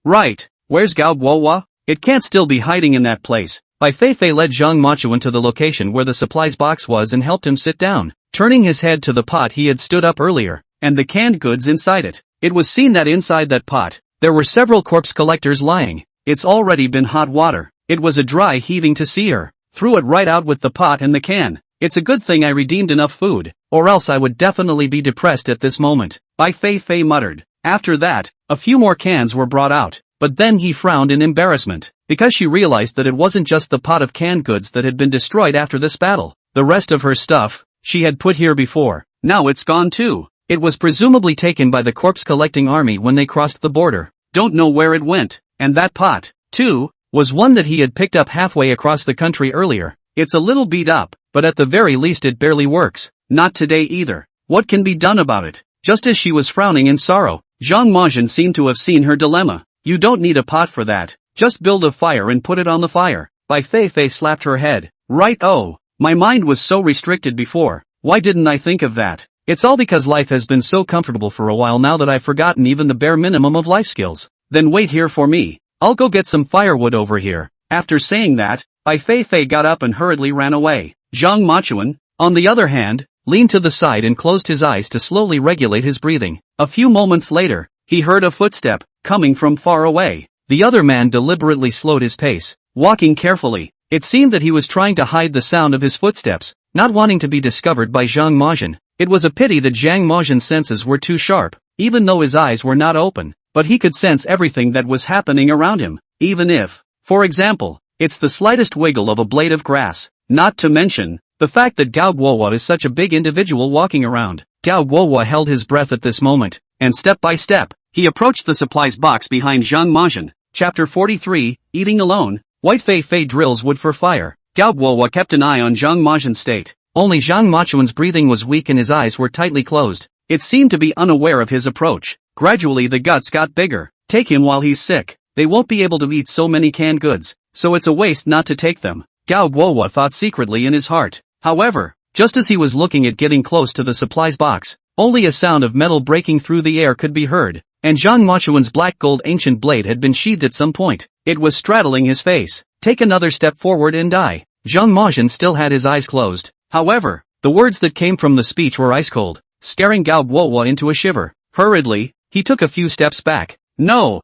Right. Where's Gao Guohua? It can't still be hiding in that place. Bai Feifei led Zhang Majin to the location where the supplies box was and helped him sit down, turning his head to the pot he had stood up earlier, and the canned goods inside it. It was seen that inside that pot, there were several corpse collectors lying. It's already been hot water. It was a dry heaving to see her. Threw it right out with the pot and the can. It's a good thing I redeemed enough food, or else I would definitely be depressed at this moment, Bai Feifei muttered. After that, a few more cans were brought out, but then he frowned in embarrassment, because she realized that it wasn't just the pot of canned goods that had been destroyed after this battle. The rest of her stuff, she had put here before. Now it's gone too. It was presumably taken by the corpse collecting army when they crossed the border. Don't know where it went. And that pot, too, was one that he had picked up halfway across the country earlier. It's a little beat up, but at the very least it barely works. Not today either. What can be done about it? Just as she was frowning in sorrow, Zhang Majin seemed to have seen her dilemma. You don't need a pot for that. Just build a fire and put it on the fire. Bai Feifei slapped her head. Right. Oh, my mind was so restricted before. Why didn't I think of that? It's all because life has been so comfortable for a while now that I've forgotten even the bare minimum of life skills. Then wait here for me. I'll go get some firewood over here. After saying that, Bai Feifei got up and hurriedly ran away. Zhang Majin, on the other hand, leaned to the side and closed his eyes to slowly regulate his breathing. A few moments later, he heard a footstep, coming from far away. The other man deliberately slowed his pace, walking carefully. It seemed that he was trying to hide the sound of his footsteps, not wanting to be discovered by Zhang Majin. It was a pity that Zhang Majin's senses were too sharp, even though his eyes were not open, but he could sense everything that was happening around him, even if, for example, it's the slightest wiggle of a blade of grass, not to mention the fact that Gao Guohua is such a big individual walking around. Gao Guohua held his breath at this moment, and step by step, he approached the supplies box behind Zhang Majin. Chapter 43, Eating Alone. White Feifei drills wood for fire. Gao Guohua kept an eye on Zhang Majin's state. Only Zhang Majin's breathing was weak and his eyes were tightly closed. It seemed to be unaware of his approach. Gradually the guts got bigger. Take him while he's sick. They won't be able to eat so many canned goods, so it's a waste not to take them. Gao Guohua thought secretly in his heart. However, just as he was looking at getting close to the supplies box, only a sound of metal breaking through the air could be heard, and Zhang Majin's black gold ancient blade had been sheathed at some point. It was straddling his face. Take another step forward and die. Zhang Majin still had his eyes closed. However, the words that came from the speech were ice cold, scaring Gao Guohua into a shiver. Hurriedly, he took a few steps back. No,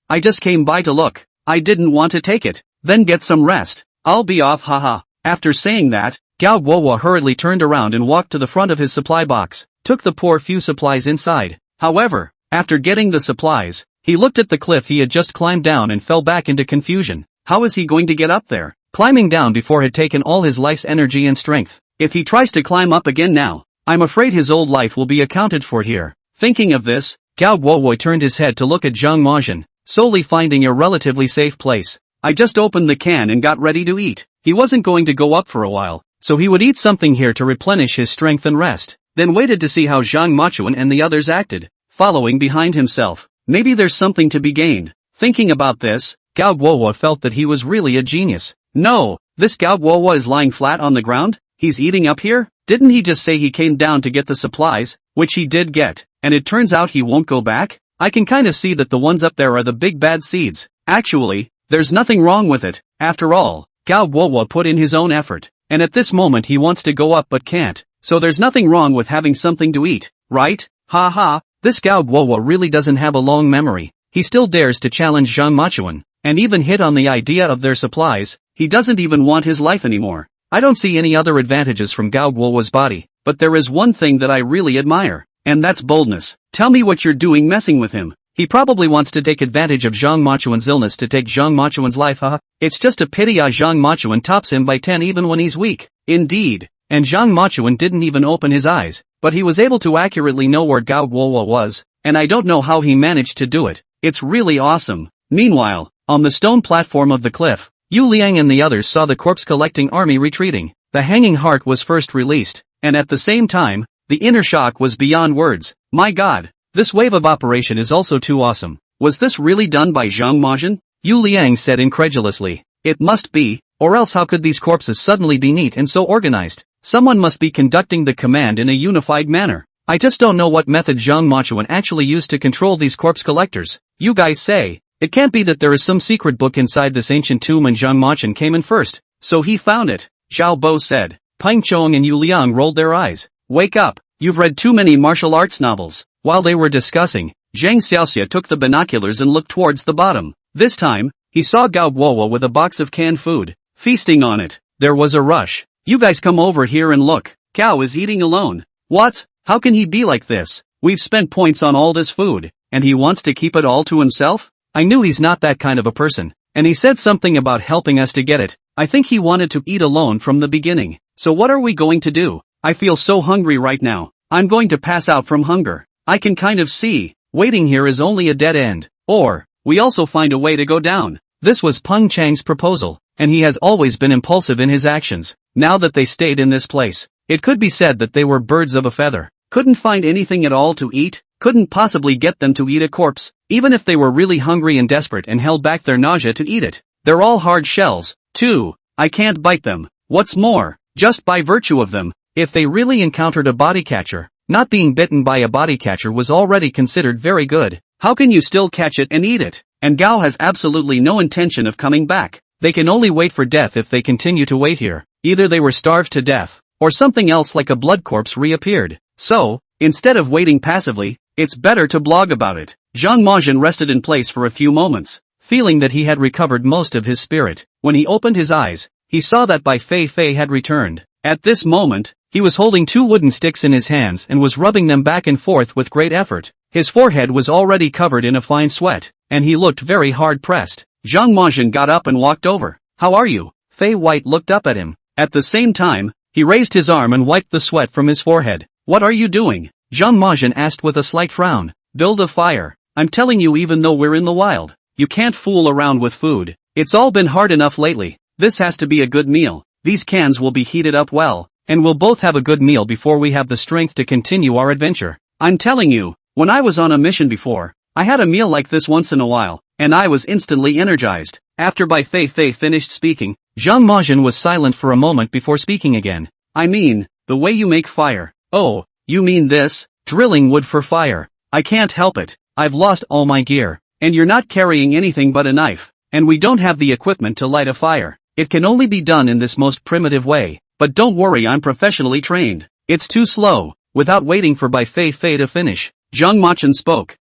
I just came by to look. I didn't want to take it. Then get some rest. I'll be off, haha. After saying that, Gao Guohua hurriedly turned around and walked to the front of his supply box, took the poor few supplies inside. However, after getting the supplies, he looked at the cliff he had just climbed down and fell back into confusion. How is he going to get up there? Climbing down before had taken all his life's energy and strength. If he tries to climb up again now, I'm afraid his old life will be accounted for here. Thinking of this, Gao Guohua turned his head to look at Zhang Majin, solely finding a relatively safe place. I just opened the can and got ready to eat. He wasn't going to go up for a while, so he would eat something here to replenish his strength and rest, then waited to see how Zhang Majin and the others acted, following behind himself. Maybe there's something to be gained. Thinking about this, Gao Guohua felt that he was really a genius. No, this Gao Guohua is lying flat on the ground? He's eating up here? Didn't he just say he came down to get the supplies, which he did get, and it turns out he won't go back? I can kinda see that the ones up there are the big bad seeds. Actually, there's nothing wrong with it. After all, Gao Guohua put in his own effort, and at this moment he wants to go up but can't, so there's nothing wrong with having something to eat, right? Ha, this Gao Guohua really doesn't have a long memory. He still dares to challenge Zhang Majin, and even hit on the idea of their supplies. He doesn't even want his life anymore. I don't see any other advantages from Gao Guohua's body, but there is one thing that I really admire, and that's boldness. Tell me what you're doing messing with him. He probably wants to take advantage of Zhang Majin's illness to take Zhang Majin's life, haha. It's just a pity Zhang Majin tops him by 10 even when he's weak. Indeed, and Zhang Majin didn't even open his eyes, but he was able to accurately know where Gao Guohua was, and I don't know how he managed to do it. It's really awesome. Meanwhile, On the stone platform of the cliff, Yu Liang and the others saw the corpse-collecting army retreating. The hanging heart was first released, and at the same time, the inner shock was beyond words. My god, this wave of operation is also too awesome. Was this really done by Zhang Majin? Yu Liang said incredulously. It must be, or else how could these corpses suddenly be neat and so organized? Someone must be conducting the command in a unified manner. I just don't know what method Zhang Machuan actually used to control these corpse collectors. You guys say, it can't be that there is some secret book inside this ancient tomb and Zhang Machan came in first, so he found it, Xiao Bo said. Pang Chong and Yu Liang rolled their eyes. Wake up, you've read too many martial arts novels. While they were discussing, Zhang Xiaoxia took the binoculars and looked towards the bottom. This time, he saw Gao Guowo with a box of canned food, feasting on it. There was a rush. You guys come over here and look. Gao is eating alone. What? How can he be like this? We've spent points on all this food, and he wants to keep it all to himself? I knew he's not that kind of a person. And he said something about helping us to get it. I think he wanted to eat alone from the beginning. So what are we going to do? I feel so hungry right now. I'm going to pass out from hunger. I can kind of see. Waiting here is only a dead end. Or, we also find a way to go down. This was Peng Chang's proposal, and he has always been impulsive in his actions. Now that they stayed in this place, it could be said that they were birds of a feather. Couldn't find anything at all to eat, couldn't possibly get them to eat a corpse, even if they were really hungry and desperate and held back their nausea to eat it. They're all hard shells, too. I can't bite them. What's more, just by virtue of them, if they really encountered a body catcher, not being bitten by a body catcher was already considered very good. How can you still catch it and eat it? And Gao has absolutely no intention of coming back. They can only wait for death if they continue to wait here. Either they were starved to death, or something else like a blood corpse reappeared. So, instead of waiting passively, it's better to blog about it. Zhang Majin rested in place for a few moments, feeling that he had recovered most of his spirit. When he opened his eyes, he saw that Bai Feifei had returned. At this moment, he was holding two wooden sticks in his hands and was rubbing them back and forth with great effort. His forehead was already covered in a fine sweat, and he looked very hard-pressed. Zhang Majin got up and walked over. How are you? Fei White looked up at him. At the same time, he raised his arm and wiped the sweat from his forehead. What are you doing? Zhang Majin asked with a slight frown. Build a fire. I'm telling you, even though we're in the wild, you can't fool around with food. It's all been hard enough lately. This has to be a good meal. These cans will be heated up well, and we'll both have a good meal before we have the strength to continue our adventure. I'm telling you, when I was on a mission before, I had a meal like this once in a while, and I was instantly energized. After Bai Feifei finished speaking, Zhang Majin was silent for a moment before speaking again. I mean, the way you make fire. Oh, you mean this? Drilling wood for fire. I can't help it. I've lost all my gear, and you're not carrying anything but a knife, and we don't have the equipment to light a fire. It can only be done in this most primitive way, but don't worry, I'm professionally trained. It's too slow. Without waiting for Bai Feifei to finish, Zhang Machin spoke.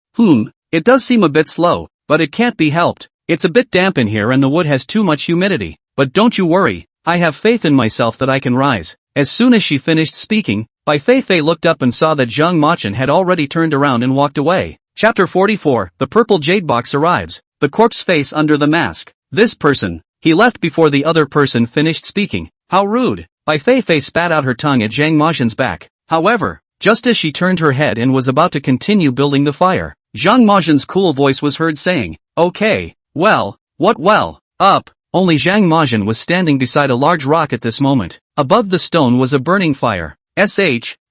It does seem a bit slow, but it can't be helped. It's a bit damp in here and the wood has too much humidity. But don't you worry, I have faith in myself that I can rise. As soon as she finished speaking, Bai Feifei looked up and saw that Zhang Machin had already turned around and walked away. Chapter 44, The Purple Jade Box arrives. The corpse face under the mask. This person. He left before the other person finished speaking. How rude. Bai Feifei spat out her tongue at Zhang Machin's back. However, just as she turned her head and was about to continue building the fire, Zhang Majin's cool voice was heard saying, okay, well, what well, up. Only Zhang Majin was standing beside a large rock at this moment. Above the stone was a burning fire.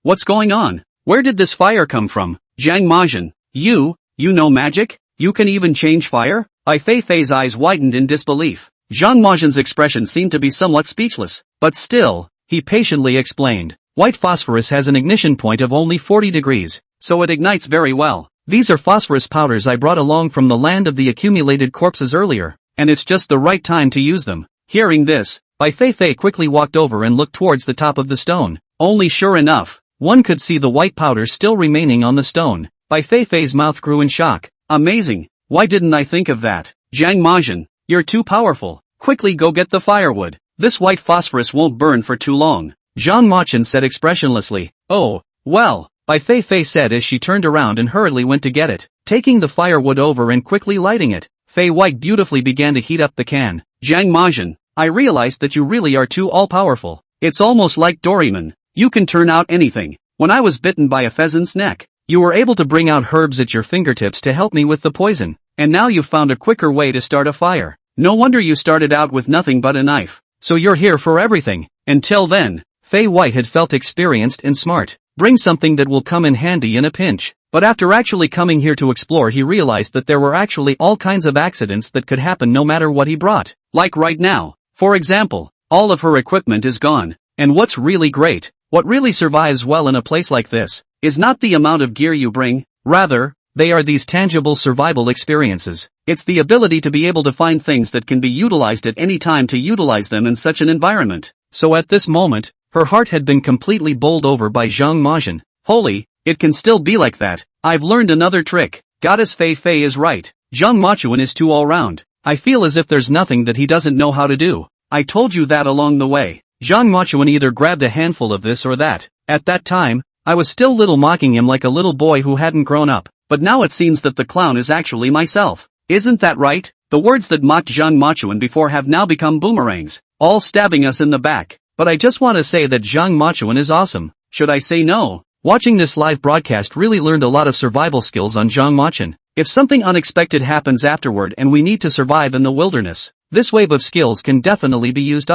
What's going on? Where did this fire come from? Zhang Majin, you know magic? You can even change fire? Bai Feifei's eyes widened in disbelief. Zhang Majin's expression seemed to be somewhat speechless, but still, he patiently explained. White phosphorus has an ignition point of only 40 degrees, so it ignites very well. These are phosphorus powders I brought along from the land of the accumulated corpses earlier, and it's just the right time to use them. Hearing this, Bai Feifei quickly walked over and looked towards the top of the stone. Only sure enough, one could see the white powder still remaining on the stone. Bai Feifei's mouth grew in shock. Amazing, why didn't I think of that? Zhang Majin, you're too powerful. Quickly go get the firewood. This white phosphorus won't burn for too long. Zhang Machin said expressionlessly. Oh, well, Bai Feifei said as she turned around and hurriedly went to get it, taking the firewood over and quickly lighting it. Fei White beautifully began to heat up the can. Zhang Majin, I realized that you really are too all-powerful. It's almost like Doraemon. You can turn out anything. When I was bitten by a pheasant's neck, you were able to bring out herbs at your fingertips to help me with the poison. and now you've found a quicker way to start a fire. No wonder you started out with nothing but a knife. So you're here for everything. Until then, Fei White had felt experienced and smart. Bring something that will come in handy in a pinch. But after actually coming here to explore, he realized that there were actually all kinds of accidents that could happen no matter what he brought. Like right now. For example, all of her equipment is gone. And what's really great, what really survives well in a place like this, is not the amount of gear you bring, rather, they are these tangible survival experiences. It's the ability to be able to find things that can be utilized at any time to utilize them in such an environment. So at this moment, her heart had been completely bowled over by Zhang Majin. Holy, it can still be like that. I've learned another trick. Goddess Fei Fei is right. Zhang Machuan is too all-round. I feel as if there's nothing that he doesn't know how to do. I told you that along the way. Zhang Machuan either grabbed a handful of this or that. At that time, I was still little mocking him like a little boy who hadn't grown up. But now it seems that the clown is actually myself. Isn't that right? The words that mocked Zhang Machuan before have now become boomerangs, all stabbing us in the back. But I just want to say that Zhang Machuan is awesome. Should I say no? Watching this live broadcast really learned a lot of survival skills on Zhang Machuan. If something unexpected happens afterward and we need to survive in the wilderness, this wave of skills can definitely be used.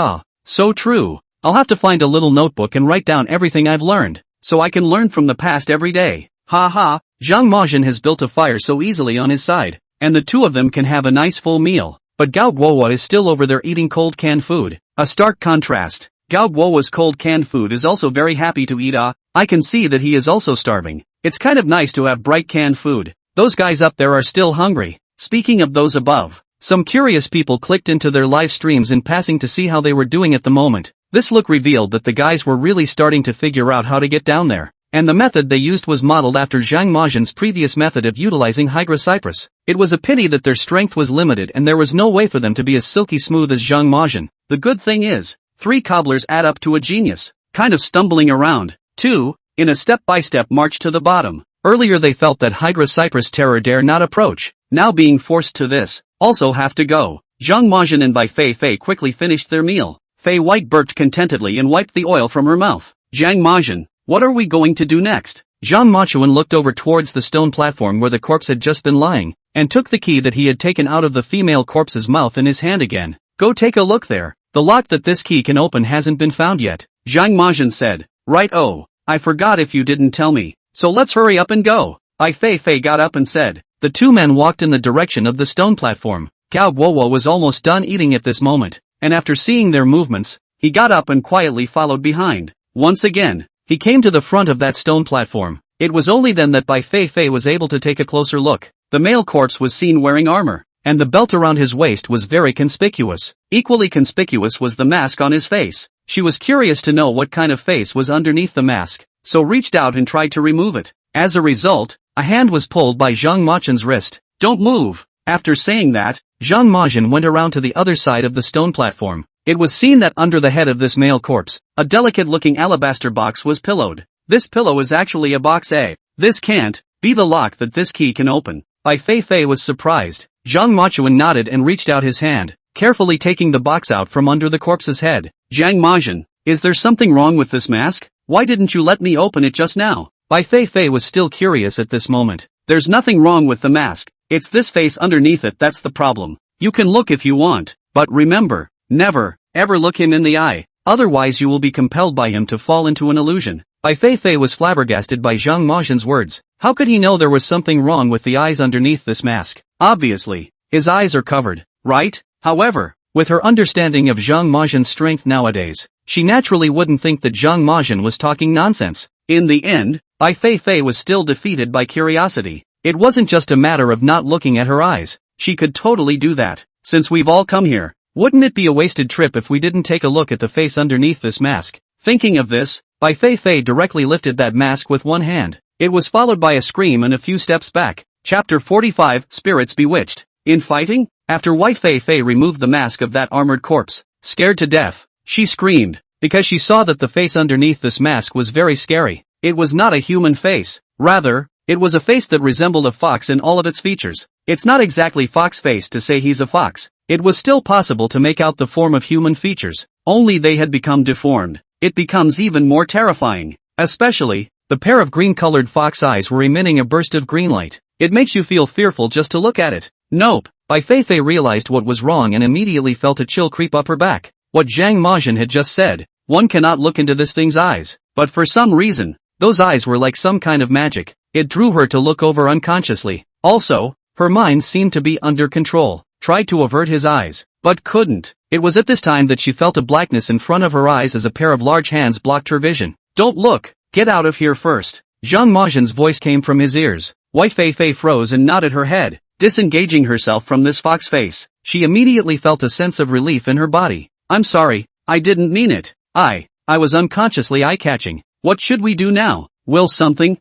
So true. I'll have to find a little notebook and write down everything I've learned, so I can learn from the past every day. Ha. Zhang Majin has built a fire so easily on his side, and the two of them can have a nice full meal. But Gao Guowa is still over there eating cold canned food. A stark contrast. Gao Guowa's cold canned food is also very happy to eat. I can see that he is also starving. It's kind of nice to have bright canned food. Those guys up there are still hungry. Speaking of those above, some curious people clicked into their live streams in passing to see how they were doing at the moment. This look revealed that the guys were really starting to figure out how to get down there. And the method they used was modeled after Zhang Majin's previous method of utilizing Hydra Cypress. It was a pity that their strength was limited and there was no way for them to be as silky smooth as Zhang Majin. The good thing is, 3 cobblers add up to a genius, kind of stumbling around, 2, in a step-by-step march to the bottom. Earlier they felt that Hydra Cypress terror dare not approach, now being forced to this, also have to go. Zhang Majin and Bai Feifei quickly finished their meal. Fei White burped contentedly and wiped the oil from her mouth. Zhang Majin, what are we going to do next? Zhang Machuan looked over towards the stone platform where the corpse had just been lying, and took the key that he had taken out of the female corpse's mouth in his hand again. Go take a look there. The lock that this key can open hasn't been found yet. Zhang Majin said. Right. Oh, I forgot if you didn't tell me. So let's hurry up and go. Bai Feifei got up and said. The two men walked in the direction of the stone platform. Gao Guowo was almost done eating at this moment, and after seeing their movements, he got up and quietly followed behind. Once again, he came to the front of that stone platform. It was only then that Bai Feifei was able to take a closer look. The male corpse was seen wearing armor, and the belt around his waist was very conspicuous. Equally conspicuous was the mask on his face. She was curious to know what kind of face was underneath the mask, so reached out and tried to remove it. As a result, a hand was pulled by Zhang Machin's wrist. Don't move. After saying that, Zhang Majin went around to the other side of the stone platform. It was seen that under the head of this male corpse, a delicate-looking alabaster box was pillowed. This pillow is actually a box A. This can't be the lock that this key can open. Bai Feifei was surprised. Zhang Machuan nodded and reached out his hand, carefully taking the box out from under the corpse's head. Zhang Majin, is there something wrong with this mask? Why didn't you let me open it just now? Bai Feifei was still curious at this moment. There's nothing wrong with the mask. It's this face underneath it that's the problem. You can look if you want, but remember, never, ever look him in the eye, otherwise you will be compelled by him to fall into an illusion. Bai Feifei was flabbergasted by Zhang Majin's words. How could he know there was something wrong with the eyes underneath this mask? Obviously, his eyes are covered, right? However, with her understanding of Zhang Majin's strength nowadays, she naturally wouldn't think that Zhang Majin was talking nonsense. In the end, Bai Feifei was still defeated by curiosity. It wasn't just a matter of not looking at her eyes. She could totally do that. Since we've all come here, wouldn't it be a wasted trip if we didn't take a look at the face underneath this mask? Thinking of this, Bai Feifei directly lifted that mask with one hand. It was followed by a scream and a few steps back. Chapter 45, Spirits Bewitched. In fighting? After Bai Feifei removed the mask of that armored corpse, scared to death, she screamed, because she saw that the face underneath this mask was very scary. It was not a human face. Rather, it was a face that resembled a fox in all of its features. It's not exactly fox face to say he's a fox. It was still possible to make out the form of human features, only they had become deformed. It becomes even more terrifying. Especially, the pair of green-colored fox eyes were emitting a burst of green light. It makes you feel fearful just to look at it. Nope. Bai Feifei realized what was wrong and immediately felt a chill creep up her back. What Zhang Majin had just said, one cannot look into this thing's eyes. But for some reason, those eyes were like some kind of magic. It drew her to look over unconsciously. Also, her mind seemed to be under control. Tried to avert his eyes, but couldn't. It was at this time that she felt a blackness in front of her eyes as a pair of large hands blocked her vision. Don't look! Get out of here first! Zhang Majin's voice came from his ears. Bai Feifei froze and nodded her head. Disengaging herself from this fox face, she immediately felt a sense of relief in her body. I'm sorry, I didn't mean it. I was unconsciously eye-catching. What should we do now? Will something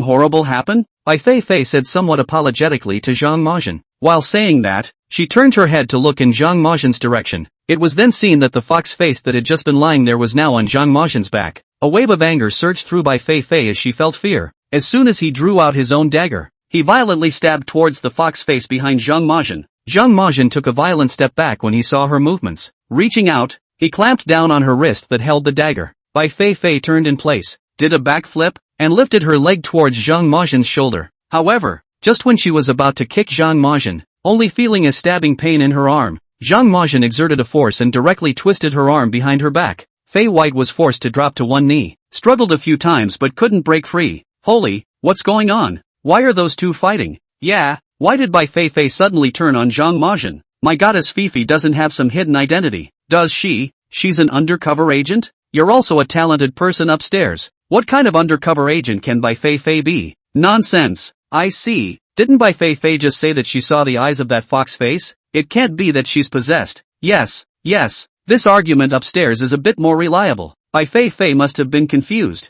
horrible happen? Bai Feifei said somewhat apologetically to Zhang Majin. While saying that, she turned her head to look in Zhang Majin's direction. It was then seen that the fox face that had just been lying there was now on Zhang Majin's back. A wave of anger surged through Bai Feifei as she felt fear. As soon as he drew out his own dagger, he violently stabbed towards the fox face behind Zhang Majin. Zhang Majin took a violent step back when he saw her movements. Reaching out, he clamped down on her wrist that held the dagger. Bai Feifei turned in place, did a backflip, and lifted her leg towards Zhang Majin's shoulder. However, just when she was about to kick Zhang Majin, only feeling a stabbing pain in her arm, Zhang Majin exerted a force and directly twisted her arm behind her back. Fei White was forced to drop to one knee, struggled a few times but couldn't break free. Holy, what's going on? Why are those two fighting? Yeah, why did Bai Feifei suddenly turn on Zhang Majin? My goddess Fifi doesn't have some hidden identity, does she? She's an undercover agent? You're also a talented person upstairs. What kind of undercover agent can Bai Feifei be? Nonsense. I see. Didn't Bai Feifei just say that she saw the eyes of that fox face? It can't be that she's possessed. Yes. This argument upstairs is a bit more reliable. Bai Feifei must have been confused.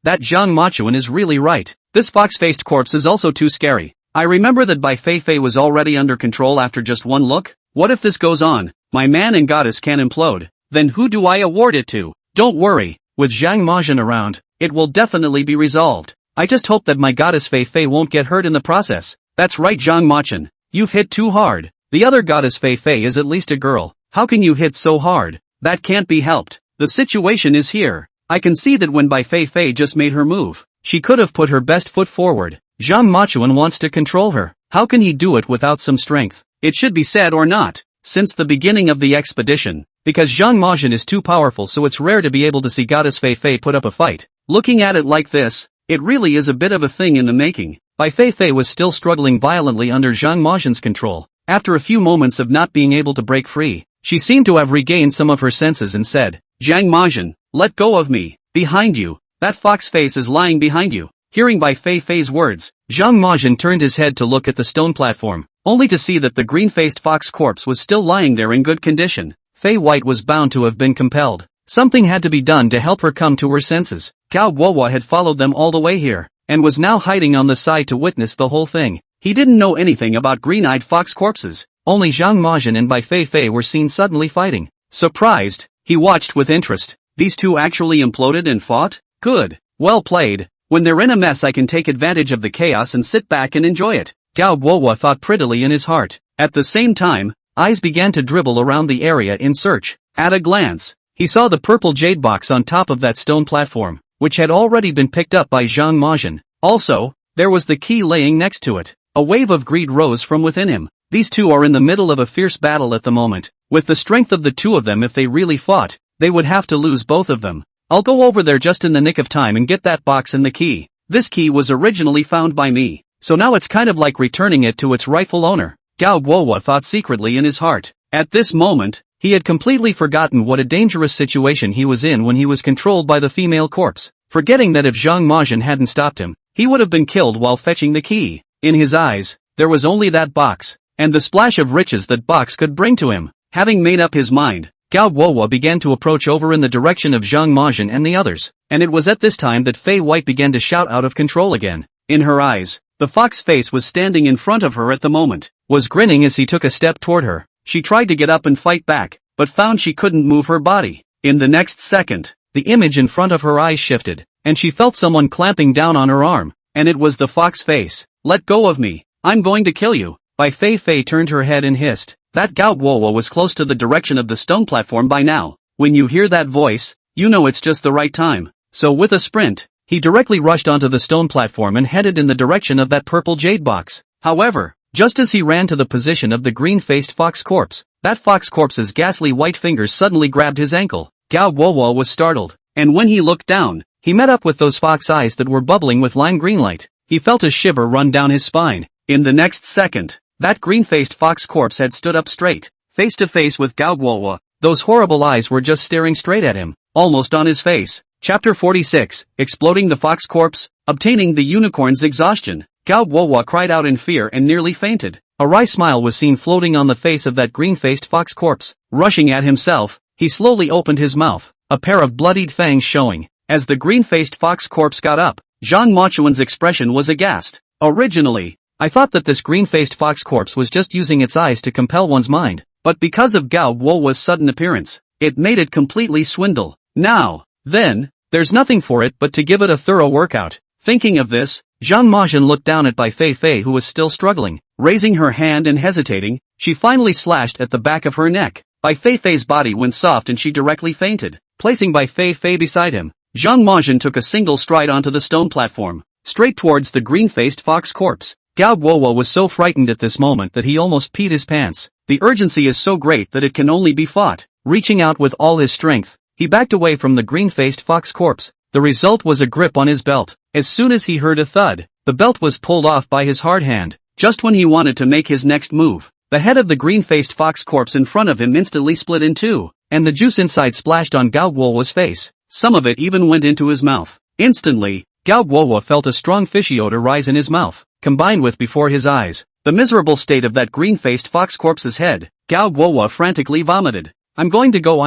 That Zhang Machuan is really right. This fox-faced corpse is also too scary. I remember that Bai Feifei was already under control after just one look. What if this goes on? My man and goddess can implode. Then who do I award it to? Don't worry, with Zhang Majin around, it will definitely be resolved. I just hope that my goddess Feifei won't get hurt in the process. That's right, Zhang Machin. You've hit too hard. The other goddess Feifei is at least a girl. How can you hit so hard? That can't be helped. The situation is here. I can see that when Bai Feifei just made her move, she could have put her best foot forward. Zhang Machuan wants to control her. How can he do it without some strength? It should be said or not. Since the beginning of the expedition, because Zhang Majin is too powerful, so it's rare to be able to see goddess Feifei put up a fight. Looking at it like this, it really is a bit of a thing in the making. Bai Feifei was still struggling violently under Zhang Majin's control. After a few moments of not being able to break free, she seemed to have regained some of her senses and said, Zhang Majin, let go of me. Behind you. That fox face is lying behind you. Hearing Bai Feifei's words, Zhang Majin turned his head to look at the stone platform, only to see that the green-faced fox corpse was still lying there in good condition. Fei White was bound to have been compelled. Something had to be done to help her come to her senses. Cao Guohua had followed them all the way here, and was now hiding on the side to witness the whole thing. He didn't know anything about green-eyed fox corpses. Only Zhang Majin and Bai Feifei were seen suddenly fighting. Surprised, he watched with interest. These two actually imploded and fought? Good. Well played. When they're in a mess I can take advantage of the chaos and sit back and enjoy it. Cao Guohua thought prettily in his heart. At the same time, eyes began to dribble around the area in search. At a glance, he saw the purple jade box on top of that stone platform, which had already been picked up by Zhang Majin. Also, there was the key laying next to it. A wave of greed rose from within him. These two are in the middle of a fierce battle at the moment. With the strength of the two of them, if they really fought, they would have to lose both of them. I'll go over there just in the nick of time and get that box and the key. This key was originally found by me, so now it's kind of like returning it to its rightful owner. Cao Guohua thought secretly in his heart. At this moment, he had completely forgotten what a dangerous situation he was in when he was controlled by the female corpse, forgetting that if Zhang Majin hadn't stopped him, he would have been killed while fetching the key. In his eyes, there was only that box, and the splash of riches that box could bring to him. Having made up his mind, Cao Guohua began to approach over in the direction of Zhang Majin and the others, and it was at this time that Fei White began to shout out of control again. In her eyes, the fox face was standing in front of her at the moment, was grinning as he took a step toward her. She tried to get up and fight back, but found she couldn't move her body. In the next second, the image in front of her eyes shifted, and she felt someone clamping down on her arm, and it was the fox face. Let go of me. I'm going to kill you. Bai Feifei turned her head and hissed. That Cao Guohua was close to the direction of the stone platform by now. When you hear that voice, you know it's just the right time. So with a sprint, he directly rushed onto the stone platform and headed in the direction of that purple jade box. However, Just as he ran to the position of the green-faced fox corpse, that fox corpse's ghastly white fingers suddenly grabbed his ankle. Gao Guowo was startled, and when he looked down, he met up with those fox eyes that were bubbling with lime green light. He felt a shiver run down his spine. In the next second, that green-faced fox corpse had stood up straight, face to face with Gao Guowo. Those horrible eyes were just staring straight at him, almost on his face. Chapter 46, Exploding the Fox Corpse, Obtaining the Unicorn's Exhaustion. Gao Guowo cried out in fear and nearly fainted. A wry smile was seen floating on the face of that green-faced fox corpse. Rushing at himself, he slowly opened his mouth, a pair of bloodied fangs showing. As the green-faced fox corpse got up, Zhang Mochuan's expression was aghast. Originally, I thought that this green-faced fox corpse was just using its eyes to compel one's mind, but because of Gao Guowo's sudden appearance, it made it completely swindle. Now, then, there's nothing for it but to give it a thorough workout. Thinking of this, Zhang Mochuan looked down at Bai Feifei, who was still struggling. Raising her hand and hesitating, she finally slashed at the back of her neck. Bai Feifei's body went soft and she directly fainted. Placing Bai Feifei beside him, Zhang Mochuan took a single stride onto the stone platform, straight towards the green-faced fox corpse. Gao Guowo was so frightened at this moment that he almost peed his pants. The urgency is so great that it can only be fought. Reaching out with all his strength, he backed away from the green-faced fox corpse. The result was a grip on his belt. As soon as he heard a thud, the belt was pulled off by his hard hand. Just when he wanted to make his next move, the head of the green-faced fox corpse in front of him instantly split in two, and the juice inside splashed on Gao Guowo's face. Some of it even went into his mouth. Instantly, Gao Guowo felt a strong fishy odor rise in his mouth, combined with before his eyes the miserable state of that green-faced fox corpse's head. Gao Guowo frantically vomited. I'm going to go.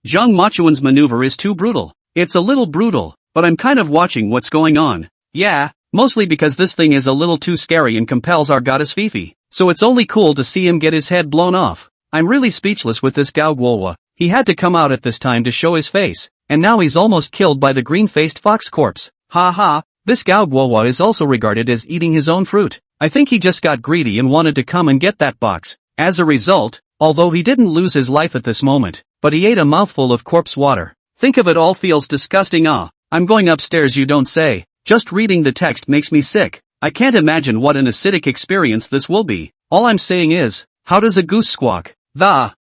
Zhang Mochuan's maneuver is too brutal. It's a little brutal, but I'm kind of watching what's going on. Yeah, mostly because this thing is a little too scary and compels our goddess Feifei, so it's only cool to see him get his head blown off. I'm really speechless with this Gao Guowo. He had to come out at this time to show his face, and now he's almost killed by the green-faced fox corpse. Ha ha, this Gao Guowo is also regarded as eating his own fruit. I think he just got greedy and wanted to come and get that box. As a result, although he didn't lose his life at this moment, but he ate a mouthful of corpse water. Think of it all feels disgusting. I'm going upstairs, you don't say. Just reading the text makes me sick. I can't imagine what an acidic experience this will be. All I'm saying is, how does a goose squawk?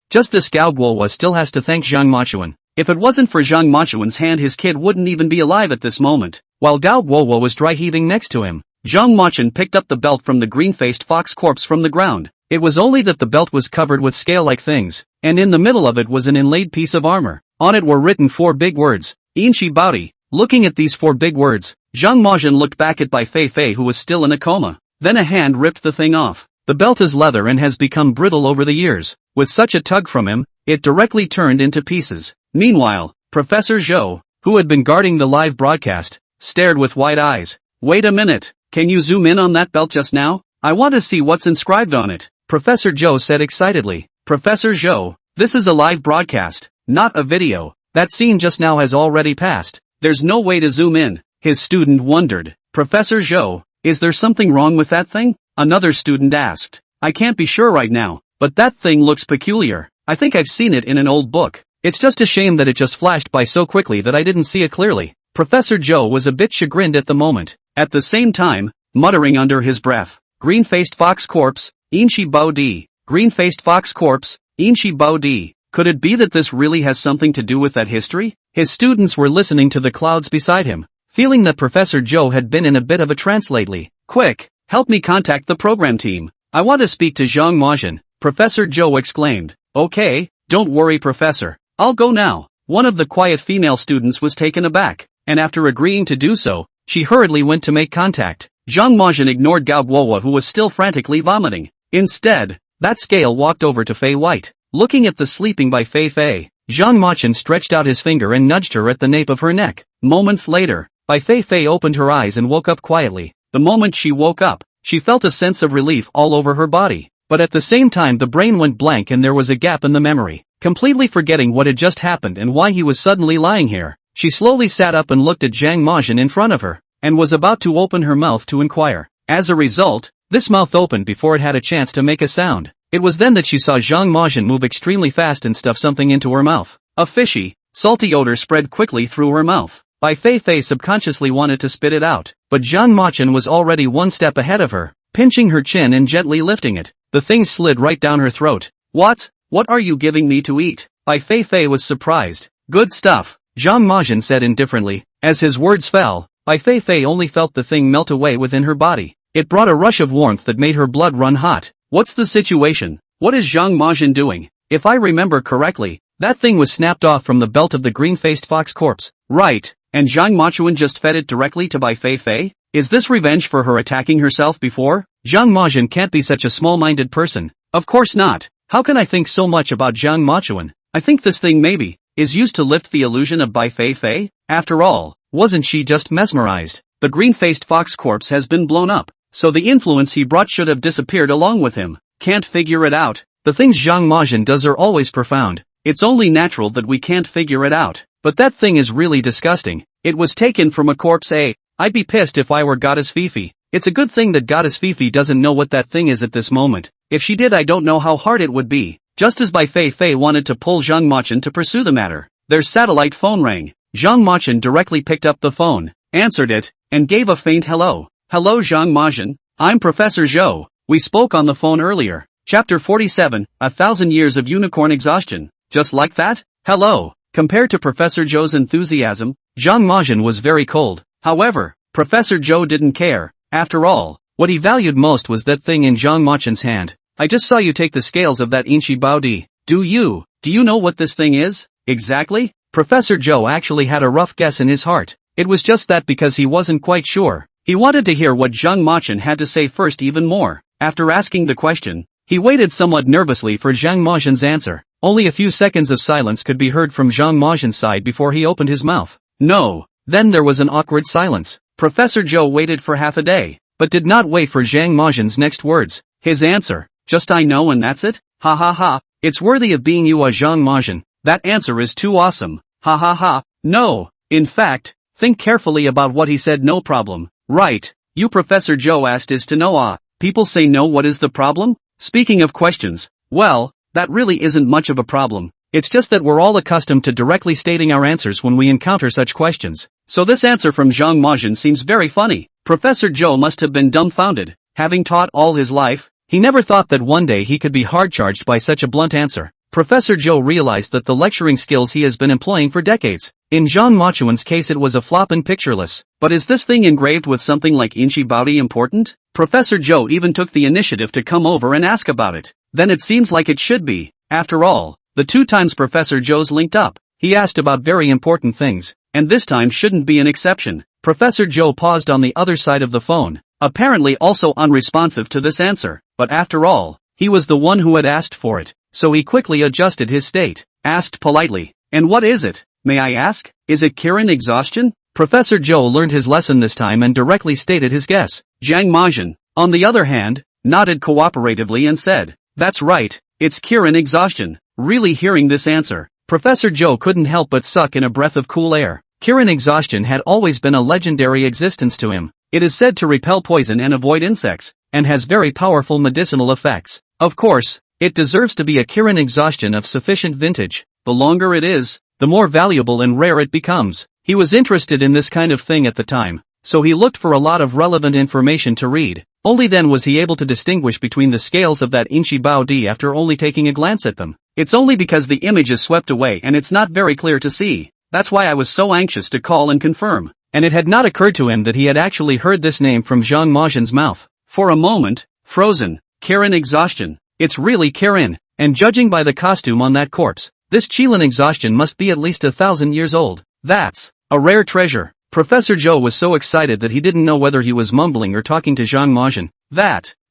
Just this Gao Guowo still has to thank Zhang Mochuan. If it wasn't for Zhang Mochuan's hand, his kid wouldn't even be alive at this moment. While Gao Guowo was dry heaving next to him, Zhang Mochuan picked up the belt from the green-faced fox corpse from the ground. It was only that the belt was covered with scale-like things, and in the middle of it was an inlaid piece of armor. On it were written 4 big words, Inshi Baodi. Looking at these 4 big words, Zhang Mochuan looked back at Bai Feifei, who was still in a coma. Then a hand ripped the thing off. The belt is leather and has become brittle over the years. With such a tug from him, it directly turned into pieces. Meanwhile, Professor Zhou, who had been guarding the live broadcast, stared with wide eyes. Wait a minute, can you zoom in on that belt just now? I want to see what's inscribed on it. Professor Zhou said excitedly. Professor Zhou, this is a live broadcast, not a video. That scene just now has already passed. There's no way to zoom in. His student wondered. Professor Zhou, is there something wrong with that thing? Another student asked. I can't be sure right now, but that thing looks peculiar. I think I've seen it in an old book. It's just a shame that it just flashed by so quickly that I didn't see it clearly. Professor Zhou was a bit chagrined at the moment. At the same time, muttering under his breath, green-faced fox corpse, Inshi Baodi. Green-faced fox corpse, Inshi Baodi. Could it be that this really has something to do with that history? His students were listening to the clouds beside him, feeling that Professor Zhou had been in a bit of a trance lately. Quick, help me contact the program team. I want to speak to Zhang Mochuan, Professor Zhou exclaimed. Okay, don't worry, Professor. I'll go now. One of the quiet female students was taken aback, and after agreeing to do so, she hurriedly went to make contact. Zhang Mochuan ignored Gao Guowo, who was still frantically vomiting. Instead, that scale walked over to Fei White. Looking at the sleeping Bai Feifei, Zhang Mochuan stretched out his finger and nudged her at the nape of her neck. Moments later, Bai Feifei opened her eyes and woke up quietly. The moment she woke up, she felt a sense of relief all over her body. But at the same time the brain went blank and there was a gap in the memory. Completely forgetting what had just happened and why he was suddenly lying here, she slowly sat up and looked at Zhang Mochuan in front of her, and was about to open her mouth to inquire. As a result, this mouth opened before it had a chance to make a sound. It was then that she saw Zhang Mochuan move extremely fast and stuff something into her mouth. A fishy, salty odor spread quickly through her mouth. Bai Feifei subconsciously wanted to spit it out, but Zhang Mochuan was already one step ahead of her. pinching her chin and gently lifting it. The thing slid right down her throat. What? What are you giving me to eat? Bai Feifei was surprised. Good stuff, Zhang Majin said indifferently. As his words fell, Bai Feifei only felt the thing melt away within her body. It brought a rush of warmth that made her blood run hot. What's the situation? What is Zhang Majin doing? If I remember correctly, that thing was snapped off from the belt of the green-faced fox corpse. Right, and Zhang Majin just fed it directly to Bai Feifei? Is this revenge for her attacking herself before? Zhang Majin can't be such a small-minded person. Of course not. How can I think so much about Zhang Majin? I think this thing maybe is used to lift the illusion of Bai Feifei? After all, wasn't she just mesmerized? The green-faced fox corpse has been blown up, so the influence he brought should have disappeared along with him. Can't figure it out. The things Zhang Majin does are always profound. It's only natural that we can't figure it out. But that thing is really disgusting. It was taken from a corpse. I'd be pissed if I were Goddess Feifei. It's a good thing that Goddess Feifei doesn't know what that thing is at this moment. If she did, I don't know how hard it would be. Just as Bai Feifei wanted to pull Zhang Majin to pursue the matter, their satellite phone rang. Zhang Majin directly picked up the phone, answered it, and gave a faint hello. Hello Zhang Majin, I'm Professor Zhou. We spoke on the phone earlier. Chapter 47, 1,000 Years of Unicorn Exhaustion. Just like that? Hello. Compared to Professor Zhou's enthusiasm, Zhang Majin was very cold. However, Professor Zhou didn't care. After all, what he valued most was that thing in Zhang Majin's hand. I just saw you take the scales of that Inchi Baodi. Do you know what this thing is? Exactly? Professor Zhou actually had a rough guess in his heart. It was just that because he wasn't quite sure. He wanted to hear what Zhang Majin had to say first even more. After asking the question, he waited somewhat nervously for Zhang Majin's answer. Only a few seconds of silence could be heard from Zhang Majin's side before he opened his mouth. No. Then there was an awkward silence. Professor Zhou waited for half a day, but did not wait for Zhang Majin's next words. His answer, just I know and that's it? Ha ha ha, it's worthy of being you Zhang Majin. That answer is too awesome. Ha ha ha, no. In fact, think carefully about what he said. No problem. Right, you Professor Zhou asked is to know people say no. What is the problem? Speaking of questions, well, that really isn't much of a problem. It's just that we're all accustomed to directly stating our answers when we encounter such questions. So this answer from Zhang Majin seems very funny. Professor Zhou must have been dumbfounded. Having taught all his life, he never thought that one day he could be hard-charged by such a blunt answer. Professor Zhou realized that the lecturing skills he has been employing for decades. In Zhang Majin's case it was a flop and pictureless. But is this thing engraved with something like Inchi Baodi important? Professor Zhou even took the initiative to come over and ask about it. Then it seems like it should be. After all, the 2 times Professor Zhou's linked up, he asked about very important things, and this time shouldn't be an exception. Professor Zhou paused on the other side of the phone, apparently also unresponsive to this answer, but after all, he was the one who had asked for it, so he quickly adjusted his state, asked politely, and what is it, may I ask? Is it Qilin exhaustion? Professor Zhou learned his lesson this time and directly stated his guess. Zhang Majin, on the other hand, nodded cooperatively and said, that's right, it's Qilin exhaustion. Really hearing this answer, Professor Zhou couldn't help but suck in a breath of cool air. Qilin exhaustion had always been a legendary existence to him. It is said to repel poison and avoid insects, and has very powerful medicinal effects. Of course, it deserves to be a Qilin exhaustion of sufficient vintage. The longer it is, the more valuable and rare it becomes. He was interested in this kind of thing at the time, so he looked for a lot of relevant information to read. Only then was he able to distinguish between the scales of that Inchi Baodi after only taking a glance at them. It's only because the image is swept away and it's not very clear to see. That's why I was so anxious to call and confirm. And it had not occurred to him that he had actually heard this name from Zhang Majin's mouth. For a moment, frozen. Qilin exhaustion. It's really Qilin. And judging by the costume on that corpse, this Qilin exhaustion must be at least 1,000 years old. That's a rare treasure. Professor Zhou was so excited that he didn't know whether he was mumbling or talking to Zhang Majin.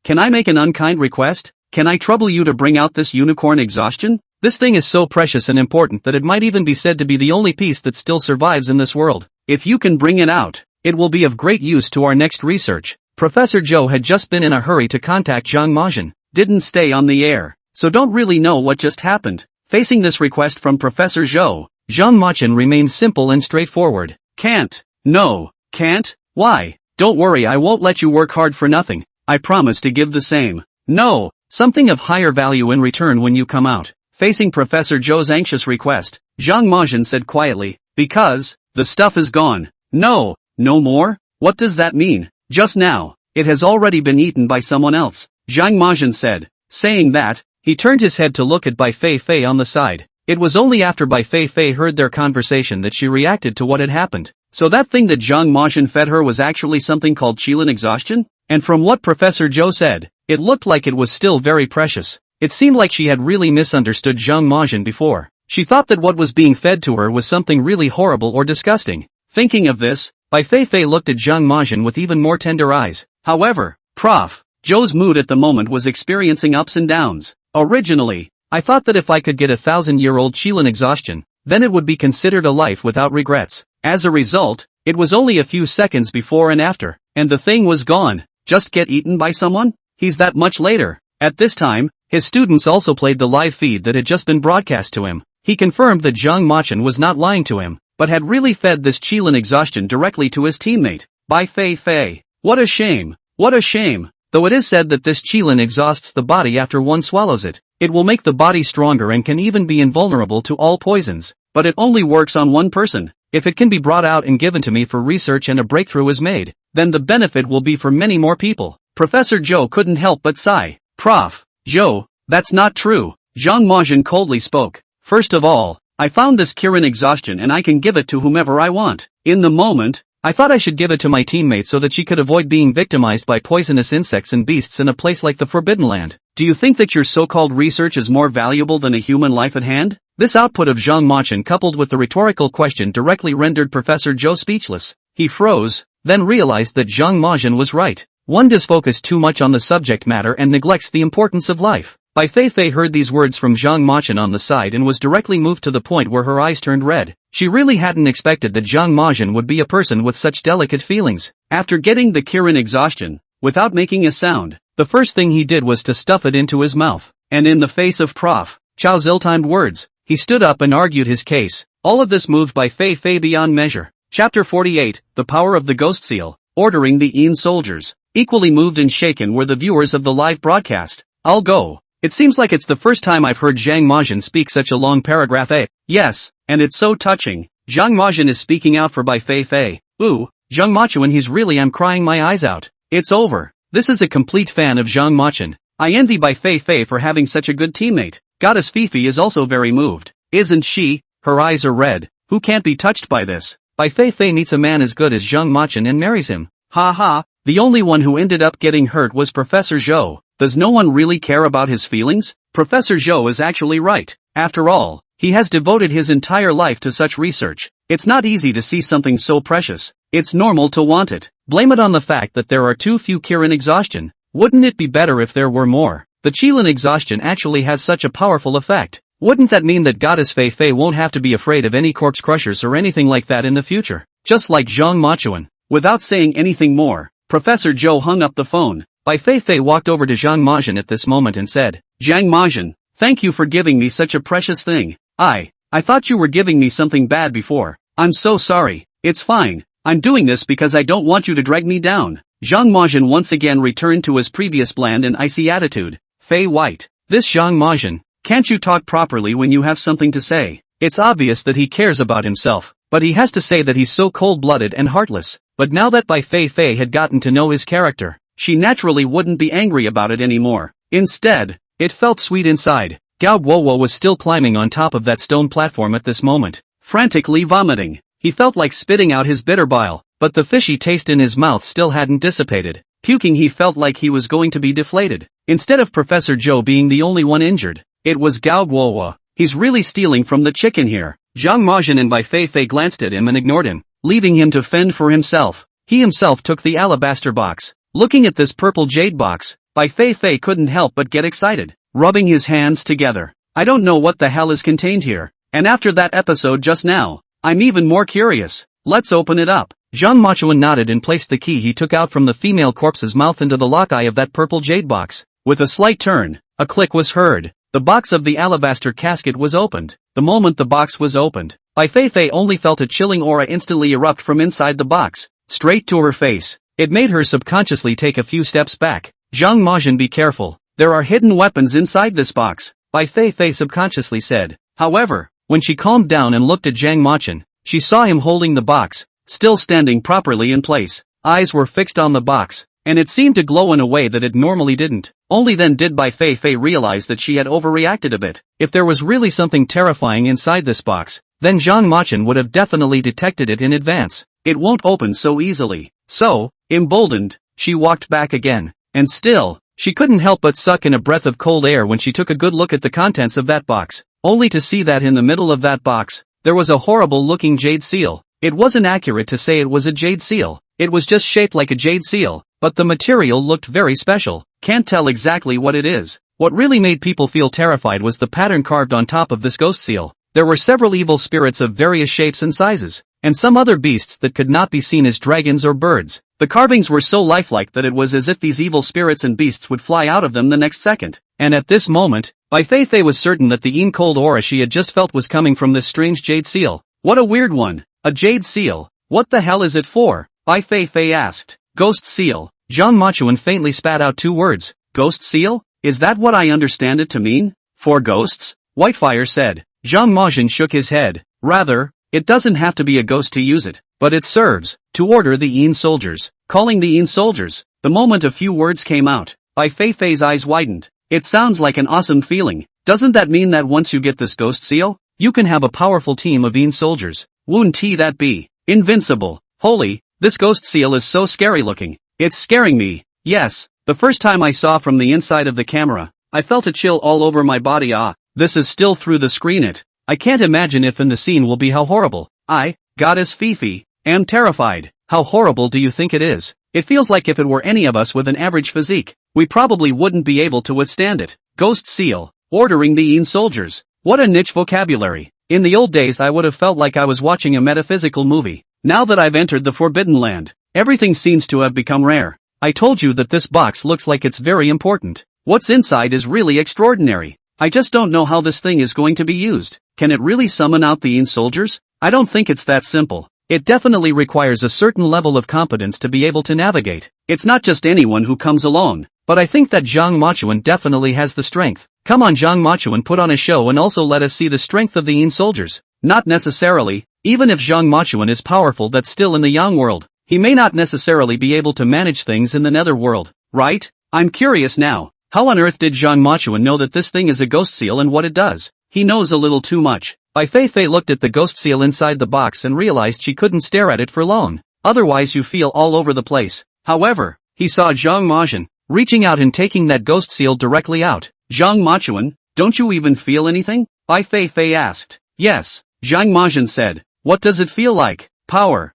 Can I make an unkind request? Can I trouble you to bring out this unicorn exhaustion? This thing is so precious and important that it might even be said to be the only piece that still survives in this world. If you can bring it out, it will be of great use to our next research. Professor Zhou had just been in a hurry to contact Zhang Majin. Didn't stay on the air, so don't really know what just happened. Facing this request from Professor Zhou, Zhang Majin remained simple and straightforward. Can't. No. Can't? Why? Don't worry, I won't let you work hard for nothing. I promise to give the same. No. Something of higher value in return when you come out. Facing Professor Zhou's anxious request, Zhang Majin said quietly, because the stuff is gone. No. No more? What does that mean? Just now, it has already been eaten by someone else, Zhang Majin said. Saying that, he turned his head to look at Bai Feifei on the side. It was only after Bai Feifei heard their conversation that she reacted to what had happened. So that thing that Zhang Majin fed her was actually something called Qilin exhaustion? And from what Professor Zhou said, it looked like it was still very precious. It seemed like she had really misunderstood Zhang Majin before. She thought that what was being fed to her was something really horrible or disgusting. Thinking of this, Bai Feifei looked at Zhang Majin with even more tender eyes. However, Prof. Zhou's mood at the moment was experiencing ups and downs. Originally, I thought that if I could get 1,000-year-old Qilin exhaustion, then it would be considered a life without regrets. As a result, it was only a few seconds before and after, and the thing was gone. Just get eaten by someone? He's that much later. At this time, his students also played the live feed that had just been broadcast to him. He confirmed that Zhang Majin was not lying to him, but had really fed this Qilin exhaustion directly to his teammate, Bai Feifei. What a shame. What a shame. Though it is said that this Qilin exhausts the body after one swallows it, it will make the body stronger and can even be invulnerable to all poisons. But it only works on one person. If it can be brought out and given to me for research and a breakthrough is made, then the benefit will be for many more people. Professor Zhou couldn't help but sigh. Prof. Zhou, that's not true. Zhang Majin coldly spoke. First of all, I found this Qilin exhaustion and I can give it to whomever I want. In the moment, I thought I should give it to my teammate so that she could avoid being victimized by poisonous insects and beasts in a place like the Forbidden Land. Do you think that your so-called research is more valuable than a human life at hand? This output of Zhang Majin coupled with the rhetorical question directly rendered Professor Zhou speechless. He froze, then realized that Zhang Majin was right. One does focus too much on the subject matter and neglects the importance of life. Bai Feifei heard these words from Zhang Majin on the side and was directly moved to the point where her eyes turned red. She really hadn't expected that Zhang Majin would be a person with such delicate feelings. After getting the Qilin exhaustion, without making a sound, the first thing he did was to stuff it into his mouth. And in the face of Prof. Zhou's ill-timed words, he stood up and argued his case. All of this moved Bai Feifei beyond measure. Chapter 48, The Power of the Ghost Seal, Ordering the Yin Soldiers. Equally moved and shaken were the viewers of the live broadcast. I'll go. It seems like it's the first time I've heard Zhang Majin speak such a long paragraph. Yes, and it's so touching. Zhang Majin is speaking out for Bai Feifei. Ooh, Zhang Majin, he's really, I'm crying my eyes out. It's over. This is a complete fan of Zhang Majin. I envy Bai Feifei for having such a good teammate. Goddess Fifi is also very moved. Isn't she? Her eyes are red. Who can't be touched by this? Bai Feifei meets a man as good as Zhang Majin and marries him. Ha ha, the only one who ended up getting hurt was Professor Zhou. Does no one really care about his feelings? Professor Zhou is actually right. After all, he has devoted his entire life to such research. It's not easy to see something so precious. It's normal to want it. Blame it on the fact that there are too few Qilin exhaustion. Wouldn't it be better if there were more? The Qilin exhaustion actually has such a powerful effect. Wouldn't that mean that Goddess Feifei won't have to be afraid of any corpse crushers or anything like that in the future? Just like Zhang Majin. Without saying anything more, Professor Zhou hung up the phone. Bai Feifei walked over to Zhang Majin at this moment and said, Zhang Majin, thank you for giving me such a precious thing. I thought you were giving me something bad before. I'm so sorry. It's fine. I'm doing this because I don't want you to drag me down. Zhang Majin once again returned to his previous bland and icy attitude. Fei White. This Zhang Majin. Can't you talk properly when you have something to say? It's obvious that he cares about himself, but he has to say that he's so cold-blooded and heartless. But now that Bai Feifei had gotten to know his character, she naturally wouldn't be angry about it anymore. Instead, it felt sweet inside. Gao Guowo was still climbing on top of that stone platform at this moment, frantically vomiting. He felt like spitting out his bitter bile, but the fishy taste in his mouth still hadn't dissipated. Puking, he felt like he was going to be deflated. Instead of Professor Zhou being the only one injured, it was Gao Guowo. He's really stealing from the chicken here. Zhang Majin and Bai Feifei glanced at him and ignored him, leaving him to fend for himself. He himself took the alabaster box. Looking at this purple jade box, Bai Feifei couldn't help but get excited, rubbing his hands together. I don't know what the hell is contained here, and after that episode just now, I'm even more curious. Let's open it up. Zhang Majin nodded and placed the key he took out from the female corpse's mouth into the lock eye of that purple jade box. With a slight turn, a click was heard. The box of the alabaster casket was opened. The moment the box was opened, Bai Feifei only felt a chilling aura instantly erupt from inside the box, straight to her face. It made her subconsciously take a few steps back. Zhang Majin, be careful. There are hidden weapons inside this box, Bai Feifei subconsciously said. However, when she calmed down and looked at Zhang Majin, she saw him holding the box, still standing properly in place. Eyes were fixed on the box. and it seemed to glow in a way that it normally didn't. Only then did Bai Feifei realize that she had overreacted a bit. If there was really something terrifying inside this box, then Zhang Machen would have definitely detected it in advance. It won't open so easily. So, emboldened, she walked back again. And still, she couldn't help but suck in a breath of cold air when she took a good look at the contents of that box, only to see that in the middle of that box, there was a horrible-looking jade seal. It wasn't accurate to say it was a jade seal. It was just shaped like a jade seal, but the material looked very special. Can't tell exactly what it is. What really made people feel terrified was the pattern carved on top of this ghost seal. There were several evil spirits of various shapes and sizes, and some other beasts that could not be seen as dragons or birds. The carvings were so lifelike that it was as if these evil spirits and beasts would fly out of them the next second. And at this moment, Bai Feifei was certain that the cold aura she had just felt was coming from this strange jade seal. What a weird one. A jade seal. What the hell is it for? Bai Feifei asked. Ghost seal. Zhang Machen faintly spat out 2 words. Ghost seal? Is that what I understand it to mean? For ghosts? Whitefire said. Zhang Machen shook his head. Rather, it doesn't have to be a ghost to use it, but it serves to order the soldiers. Calling the soldiers. The moment a few words came out, Bai Feifei's eyes widened. It sounds like an awesome feeling. Doesn't that mean that once you get this ghost seal, you can have a powerful team of soldiers? Wouldn't that be invincible? Holy, this ghost seal is so scary looking. It's scaring me. Yes, the first time I saw from the inside of the camera, I felt a chill all over my body. This is still through the screen. I can't imagine if in the scene will be how horrible. I, Goddess Fifi, am terrified. How horrible do you think it is? It feels like if it were any of us with an average physique, we probably wouldn't be able to withstand it. Ghost seal, ordering the soldiers. What a niche vocabulary. In the old days I would have felt like I was watching a metaphysical movie. Now that I've entered the Forbidden Land, everything seems to have become rare. I told you that this box looks like it's very important. What's inside is really extraordinary. I just don't know how this thing is going to be used. Can it really summon out the soldiers? I don't think it's that simple. It definitely requires a certain level of competence to be able to navigate. It's not just anyone who comes along. But I think that Zhang Machen definitely has the strength. Come on, Zhang Machen, put on a show and also let us see the strength of the soldiers. Not necessarily. Even if Zhang Machen is powerful, that's still in the Yang world. He may not necessarily be able to manage things in the Nether world, right? I'm curious now. How on earth did Zhang Machen know that this thing is a ghost seal and what it does? He knows a little too much. Bai Feifei looked at the ghost seal inside the box and realized she couldn't stare at it for long. Otherwise you feel all over the place. However, he saw Zhang Machen reaching out and taking that ghost seal directly out. Zhang Machen, don't you even feel anything? Bai Feifei asked. Yes, Zhang Machen said. What does it feel like? Power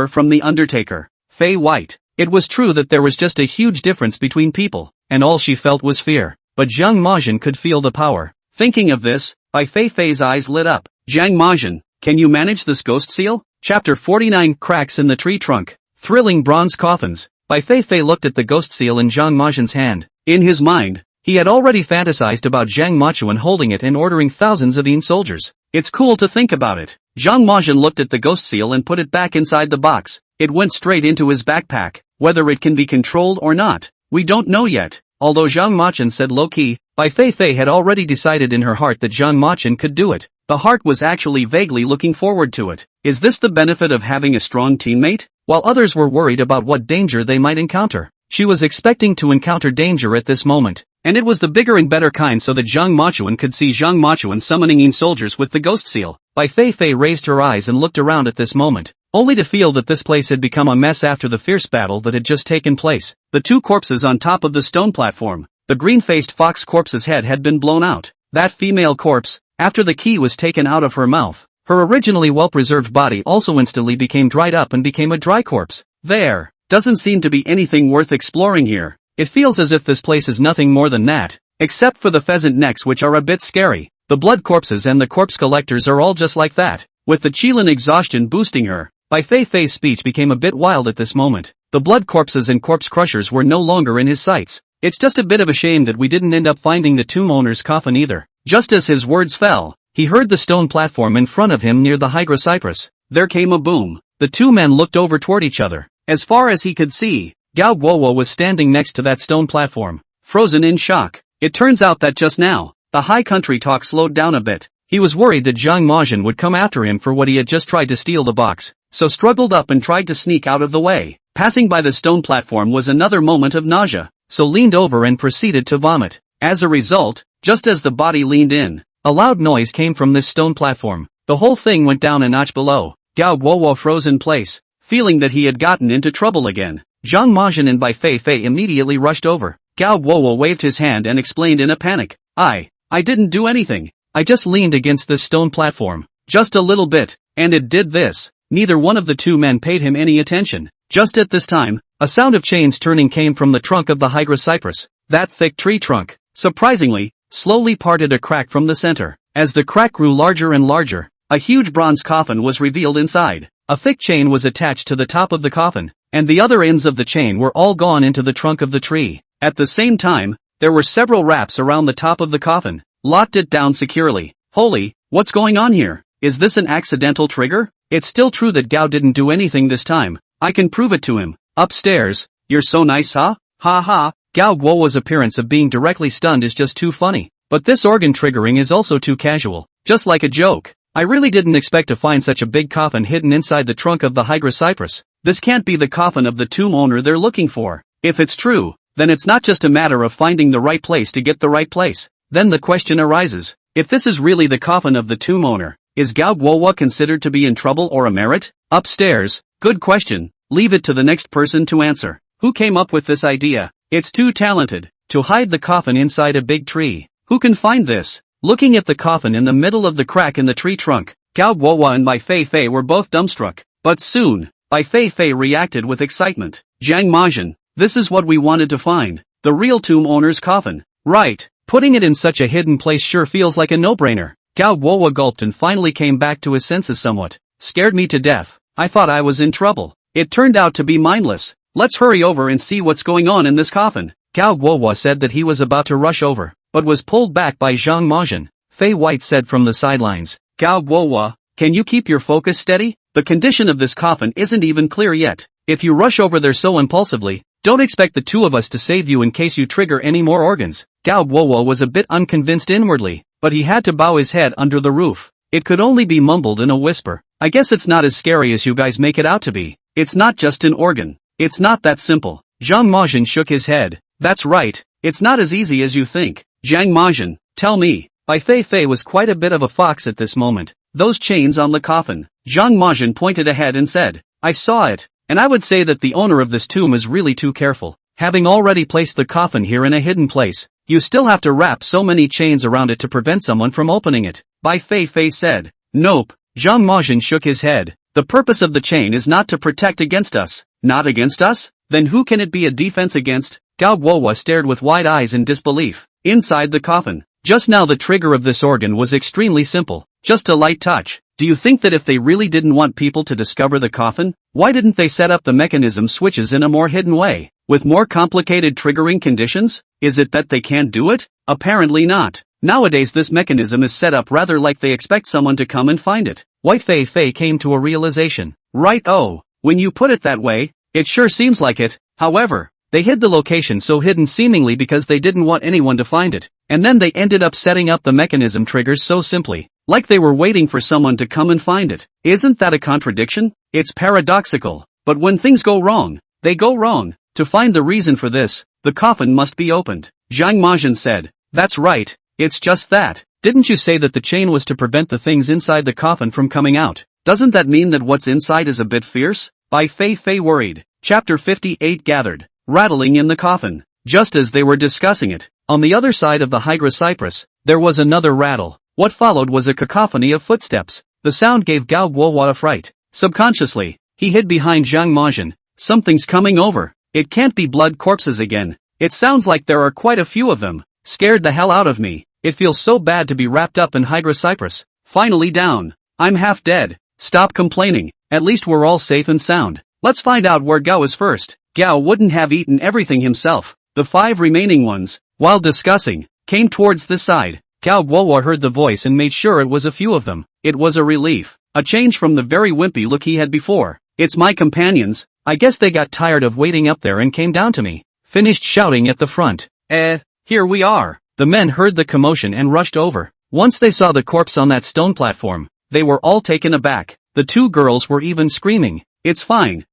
from the Undertaker. Fei White. It was true that there was just a huge difference between people, and all she felt was fear. But Zhang Machen could feel the power. Thinking of this, Bai Feifei's eyes lit up. Zhang Machen, can you manage this ghost seal? Chapter 49 Cracks in the Tree Trunk. Thrilling bronze coffins. Bai Feifei looked at the ghost seal in Zhang Machen's hand. In his mind, he had already fantasized about Zhang Machen holding it and ordering thousands of soldiers. It's cool to think about it. Zhang Machen looked at the ghost seal and put it back inside the box. It went straight into his backpack. Whether it can be controlled or not, we don't know yet. Although Zhang Machen said low-key, Bai Feifei had already decided in her heart that Zhang Machen could do it. The heart was actually vaguely looking forward to it. Is this the benefit of having a strong teammate? While others were worried about what danger they might encounter, she was expecting to encounter danger at this moment. And it was the bigger and better kind, so that Zhang Machen could see Zhang Machen summoning soldiers with the ghost seal. Bai Feifei raised her eyes and looked around at this moment, only to feel that this place had become a mess after the fierce battle that had just taken place. The 2 corpses on top of the stone platform. The green-faced fox corpse's head had been blown out. That female corpse, after the key was taken out of her mouth, her originally well-preserved body also instantly became dried up and became a dry corpse. There doesn't seem to be anything worth exploring here. It feels as if this place is nothing more than that, except for the pheasant necks, which are a bit scary. The blood corpses and the corpse collectors are all just like that. With the Qilin exhaustion boosting her, Bai Feifei's speech became a bit wild at this moment. The blood corpses and corpse crushers were no longer in his sights. It's just a bit of a shame that we didn't end up finding the tomb owner's coffin either. Just as his words fell, he heard the stone platform in front of him near the Hydra cypress. There came a boom. The 2 men looked over toward each other. As far as he could see, Gao Guowo was standing next to that stone platform, frozen in shock. It turns out that just now, the high country talk slowed down a bit. He was worried that Zhang Majin would come after him for what he had just tried to steal the box, so struggled up and tried to sneak out of the way. Passing by the stone platform was another moment of nausea, so leaned over and proceeded to vomit. As a result, just as the body leaned in, a loud noise came from this stone platform. The whole thing went down a notch below. Gao Guowo froze in place, feeling that he had gotten into trouble again. Zhang Majin and Bai Feifei immediately rushed over. Gao Guowo waved his hand and explained in a panic. I didn't do anything. I just leaned against this stone platform. Just a little bit, and it did this. Neither one of the two men paid him any attention. Just at this time, a sound of chains turning came from the trunk of the Hydra cypress. That thick tree trunk, surprisingly, slowly parted a crack from the center. As the crack grew larger and larger, a huge bronze coffin was revealed inside. A thick chain was attached to the top of the coffin, and the other ends of the chain were all gone into the trunk of the tree. At the same time, there were several wraps around the top of the coffin, locked it down securely. Holy, what's going on here? Is this an accidental trigger? It's still true that Gao didn't do anything this time. I can prove it to him. Upstairs. You're so nice, huh? Ha ha. Gao Guowo's appearance of being directly stunned is just too funny. But this organ triggering is also too casual. Just like a joke. I really didn't expect to find such a big coffin hidden inside the trunk of the Hydra cypress. This can't be the coffin of the tomb owner they're looking for. If it's true, then it's not just a matter of finding the right place to get the right place. Then the question arises, if this is really the coffin of the tomb owner, is Gao Guowo considered to be in trouble or a merit? Upstairs? Good question. Leave it to the next person to answer. Who came up with this idea? It's too talented. To hide the coffin inside a big tree. Who can find this? Looking at the coffin in the middle of the crack in the tree trunk, Gao Guowo and Bai Feifei were both dumbstruck. But soon, Bai Feifei reacted with excitement. Zhang Majin, this is what we wanted to find. The real tomb owner's coffin. Right. Putting it in such a hidden place sure feels like a no-brainer. Gao Guowo gulped and finally came back to his senses somewhat. Scared me to death. I thought I was in trouble. It turned out to be mindless. Let's hurry over and see what's going on in this coffin. Gao Guowo said that he was about to rush over, but was pulled back by Zhang Majin. Fei White said from the sidelines, Gao Guowo, can you keep your focus steady? The condition of this coffin isn't even clear yet. If you rush over there so impulsively, don't expect the two of us to save you in case you trigger any more organs. Gao Guowo was a bit unconvinced inwardly, but he had to bow his head under the roof. It could only be mumbled in a whisper. I guess it's not as scary as you guys make it out to be. It's not just an organ. It's not that simple. Zhang Majin shook his head. That's right. It's not as easy as you think. Zhang Majin, tell me. Bai Feifei was quite a bit of a fox at this moment. Those chains on the coffin. Zhang Majin pointed ahead and said, I saw it, and I would say that the owner of this tomb is really too careful. Having already placed the coffin here in a hidden place, you still have to wrap so many chains around it to prevent someone from opening it. Bai Feifei said. Nope. Zhang Majin shook his head. The purpose of the chain is not to protect against us. Not against us? Then who can it be a defense against? Gao Guowo stared with wide eyes in disbelief. Inside the coffin. Just now the trigger of this organ was extremely simple. Just a light touch. Do you think that if they really didn't want people to discover the coffin, why didn't they set up the mechanism switches in a more hidden way? With more complicated triggering conditions? Is it that they can't do it? Apparently not. Nowadays this mechanism is set up rather like they expect someone to come and find it. Bai Feifei came to a realization. Right, oh, when you put it that way, it sure seems like it. However, they hid the location so hidden seemingly because they didn't want anyone to find it. And then they ended up setting up the mechanism triggers so simply. Like they were waiting for someone to come and find it. Isn't that a contradiction? It's paradoxical. But when things go wrong, they go wrong. To find the reason for this, the coffin must be opened. Zhang Majin said. That's right. It's just that. Didn't you say that the chain was to prevent the things inside the coffin from coming out? Doesn't that mean that what's inside is a bit fierce? Bai Feifei worried. Chapter 58 gathered, rattling in the coffin. Just as they were discussing it, on the other side of the Hydra cypress, there was another rattle. What followed was a cacophony of footsteps. The sound gave Gao Guowo a fright. Subconsciously, he hid behind Zhang Majin. Something's coming over. It can't be blood corpses again. It sounds like there are quite a few of them. Scared the hell out of me. It feels so bad to be wrapped up in Hydra cypress. Finally down. I'm half dead. Stop complaining. At least we're all safe and sound. Let's find out where Gao is first. Gao wouldn't have eaten everything himself. The 5 remaining ones, while discussing, came towards this side. Gao Guowo heard the voice and made sure it was a few of them. It was a relief. A change from the very wimpy look he had before. It's my companions. I guess they got tired of waiting up there and came down to me. Finished shouting at the front. Here we are. The men heard the commotion and rushed over. Once they saw the corpse on that stone platform, they were all taken aback. The two girls were even screaming, "It's fine,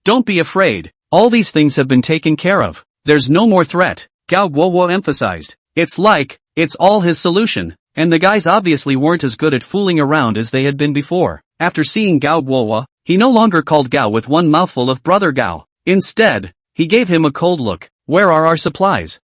don't be afraid. All these things have been taken care of. There's no more threat," Gao Guowo emphasized. It's all his solution. And the guys obviously weren't as good at fooling around as they had been before. After seeing Gao Guowo, he no longer called Gao with one mouthful of brother Gao. Instead, he gave him a cold look. "Where are our supplies?"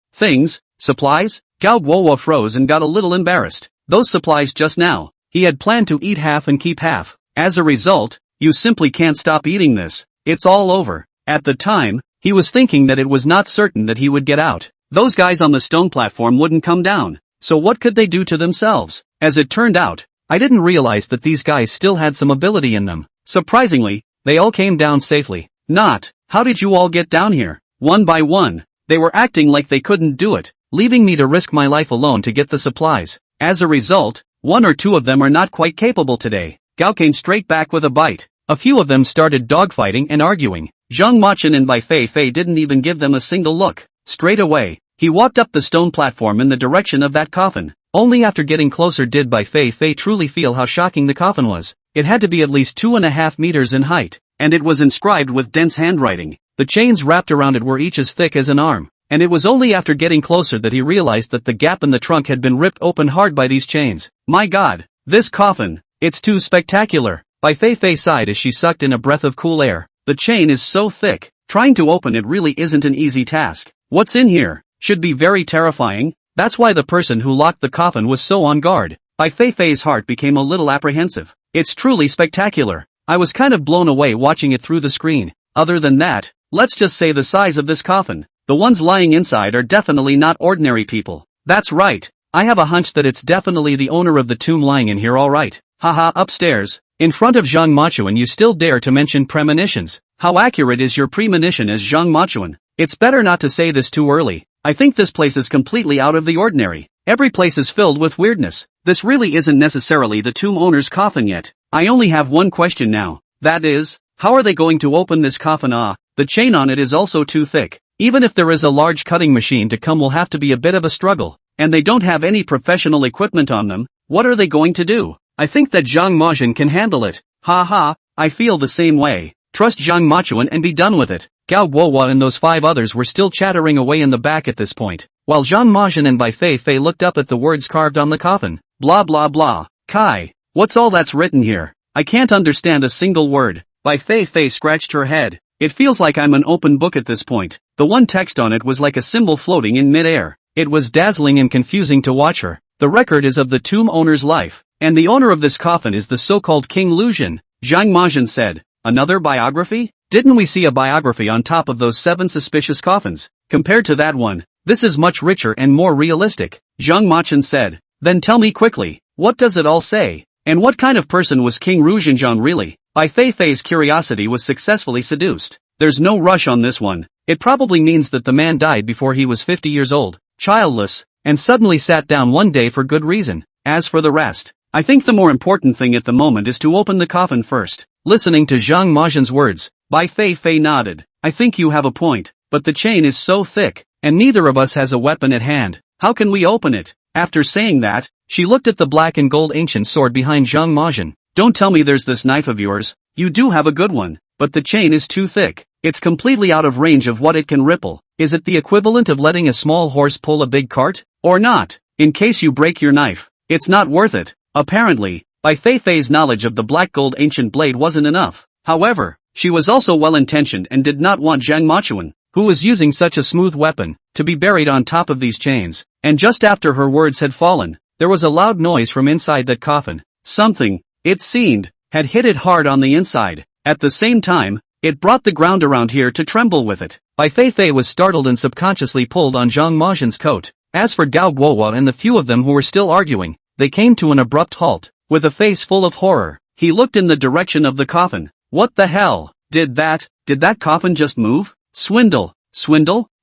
Supplies? Gao Guowo froze and got a little embarrassed. Those supplies just now. He had planned to eat half and keep half. As a result, you simply can't stop eating this. It's all over. At the time, he was thinking that it was not certain that he would get out. Those guys on the stone platform wouldn't come down. So what could they do to themselves? As it turned out, I didn't realize that these guys still had some ability in them. Surprisingly, they all came down safely. How did you all get down here? One by one. They were acting like they couldn't do it, leaving me to risk my life alone to get the supplies. As a result, one or two of them are not quite capable today. Gao came straight back with a bite. A few of them started dogfighting and arguing. Zhang Machun and Bai Feifei didn't even give them a single look. Straight away, he walked up the stone platform in the direction of that coffin. Only after getting closer did Bai Feifei truly feel how shocking the coffin was. It had to be at least 2.5 meters in height, and it was inscribed with dense handwriting. The chains wrapped around it were each as thick as an arm, and it was only after getting closer that he realized that the gap in the trunk had been ripped open hard by these chains. My God, this coffin, it's too spectacular. Bai Feifei sighed as she sucked in a breath of cool air. The chain is so thick, trying to open it really isn't an easy task. What's in here? Should be very terrifying. That's why the person who locked the coffin was so on guard. Bai Feifei's heart became a little apprehensive. It's truly spectacular. I was kind of blown away watching it through the screen. Other than that, let's just say the size of this coffin. The ones lying inside are definitely not ordinary people. That's right. I have a hunch that it's definitely the owner of the tomb lying in here, alright. Haha, upstairs. In front of Zhang Machuan you still dare to mention premonitions. How accurate is your premonition as Zhang Machuan? It's better not to say this too early. I think this place is completely out of the ordinary. Every place is filled with weirdness. This really isn't necessarily the tomb owner's coffin yet. I only have one question now. That is, how are they going to open this coffin? The chain on it is also too thick. Even if there is a large cutting machine to come will have to be a bit of a struggle. And they don't have any professional equipment on them. What are they going to do? I think that Zhang Machuan can handle it. Haha, I feel the same way. Trust Zhang Machuan and be done with it. Gao Guowo and those 5 others were still chattering away in the back at this point, while Zhang Machuan and Bai Feifei looked up at the words carved on the coffin. Blah blah blah. Kai, what's all that's written here? I can't understand a single word. Bai Feifei scratched her head. It feels like I'm an open book at this point. The one text on it was like a symbol floating in mid-air. It was dazzling and confusing to watch her. The record is of the tomb owner's life, and the owner of this coffin is the so-called King Luzhen. Zhang Machuan said. Another biography? Didn't we see a biography on top of those 7 suspicious coffins? Compared to that one, this is much richer and more realistic, Zhang Machuan said. Then tell me quickly, what does it all say? And what kind of person was King Luzhen really? Bai Feifei's curiosity was successfully seduced. There's no rush on this one. It probably means that the man died before he was 50 years old, childless, and suddenly sat down one day for good reason. As for the rest, I think the more important thing at the moment is to open the coffin first. Listening to Zhang Machuan's words, Bai Feifei nodded. I think you have a point, but the chain is so thick, and neither of us has a weapon at hand. How can we open it? After saying that, she looked at the black and gold ancient sword behind Zhang Machuan. Don't tell me there's this knife of yours. You do have a good one, but the chain is too thick. It's completely out of range of what it can ripple. Is it the equivalent of letting a small horse pull a big cart? Or not? In case you break your knife, it's not worth it. Apparently, Bai Feifei's knowledge of the black gold ancient blade wasn't enough. However, she was also well-intentioned and did not want Zhang Machuan, who was using such a smooth weapon, to be buried on top of these chains. And just after her words had fallen, there was a loud noise from inside that coffin. Something, it seemed, had hit it hard on the inside. At the same time, it brought the ground around here to tremble with it. Bai Feifei was startled and subconsciously pulled on Zhang Machuan's coat. As for Gao Guowo and the few of them who were still arguing, they came to an abrupt halt. With a face full of horror, he looked in the direction of the coffin. What the hell? Did that coffin just move? Swindle?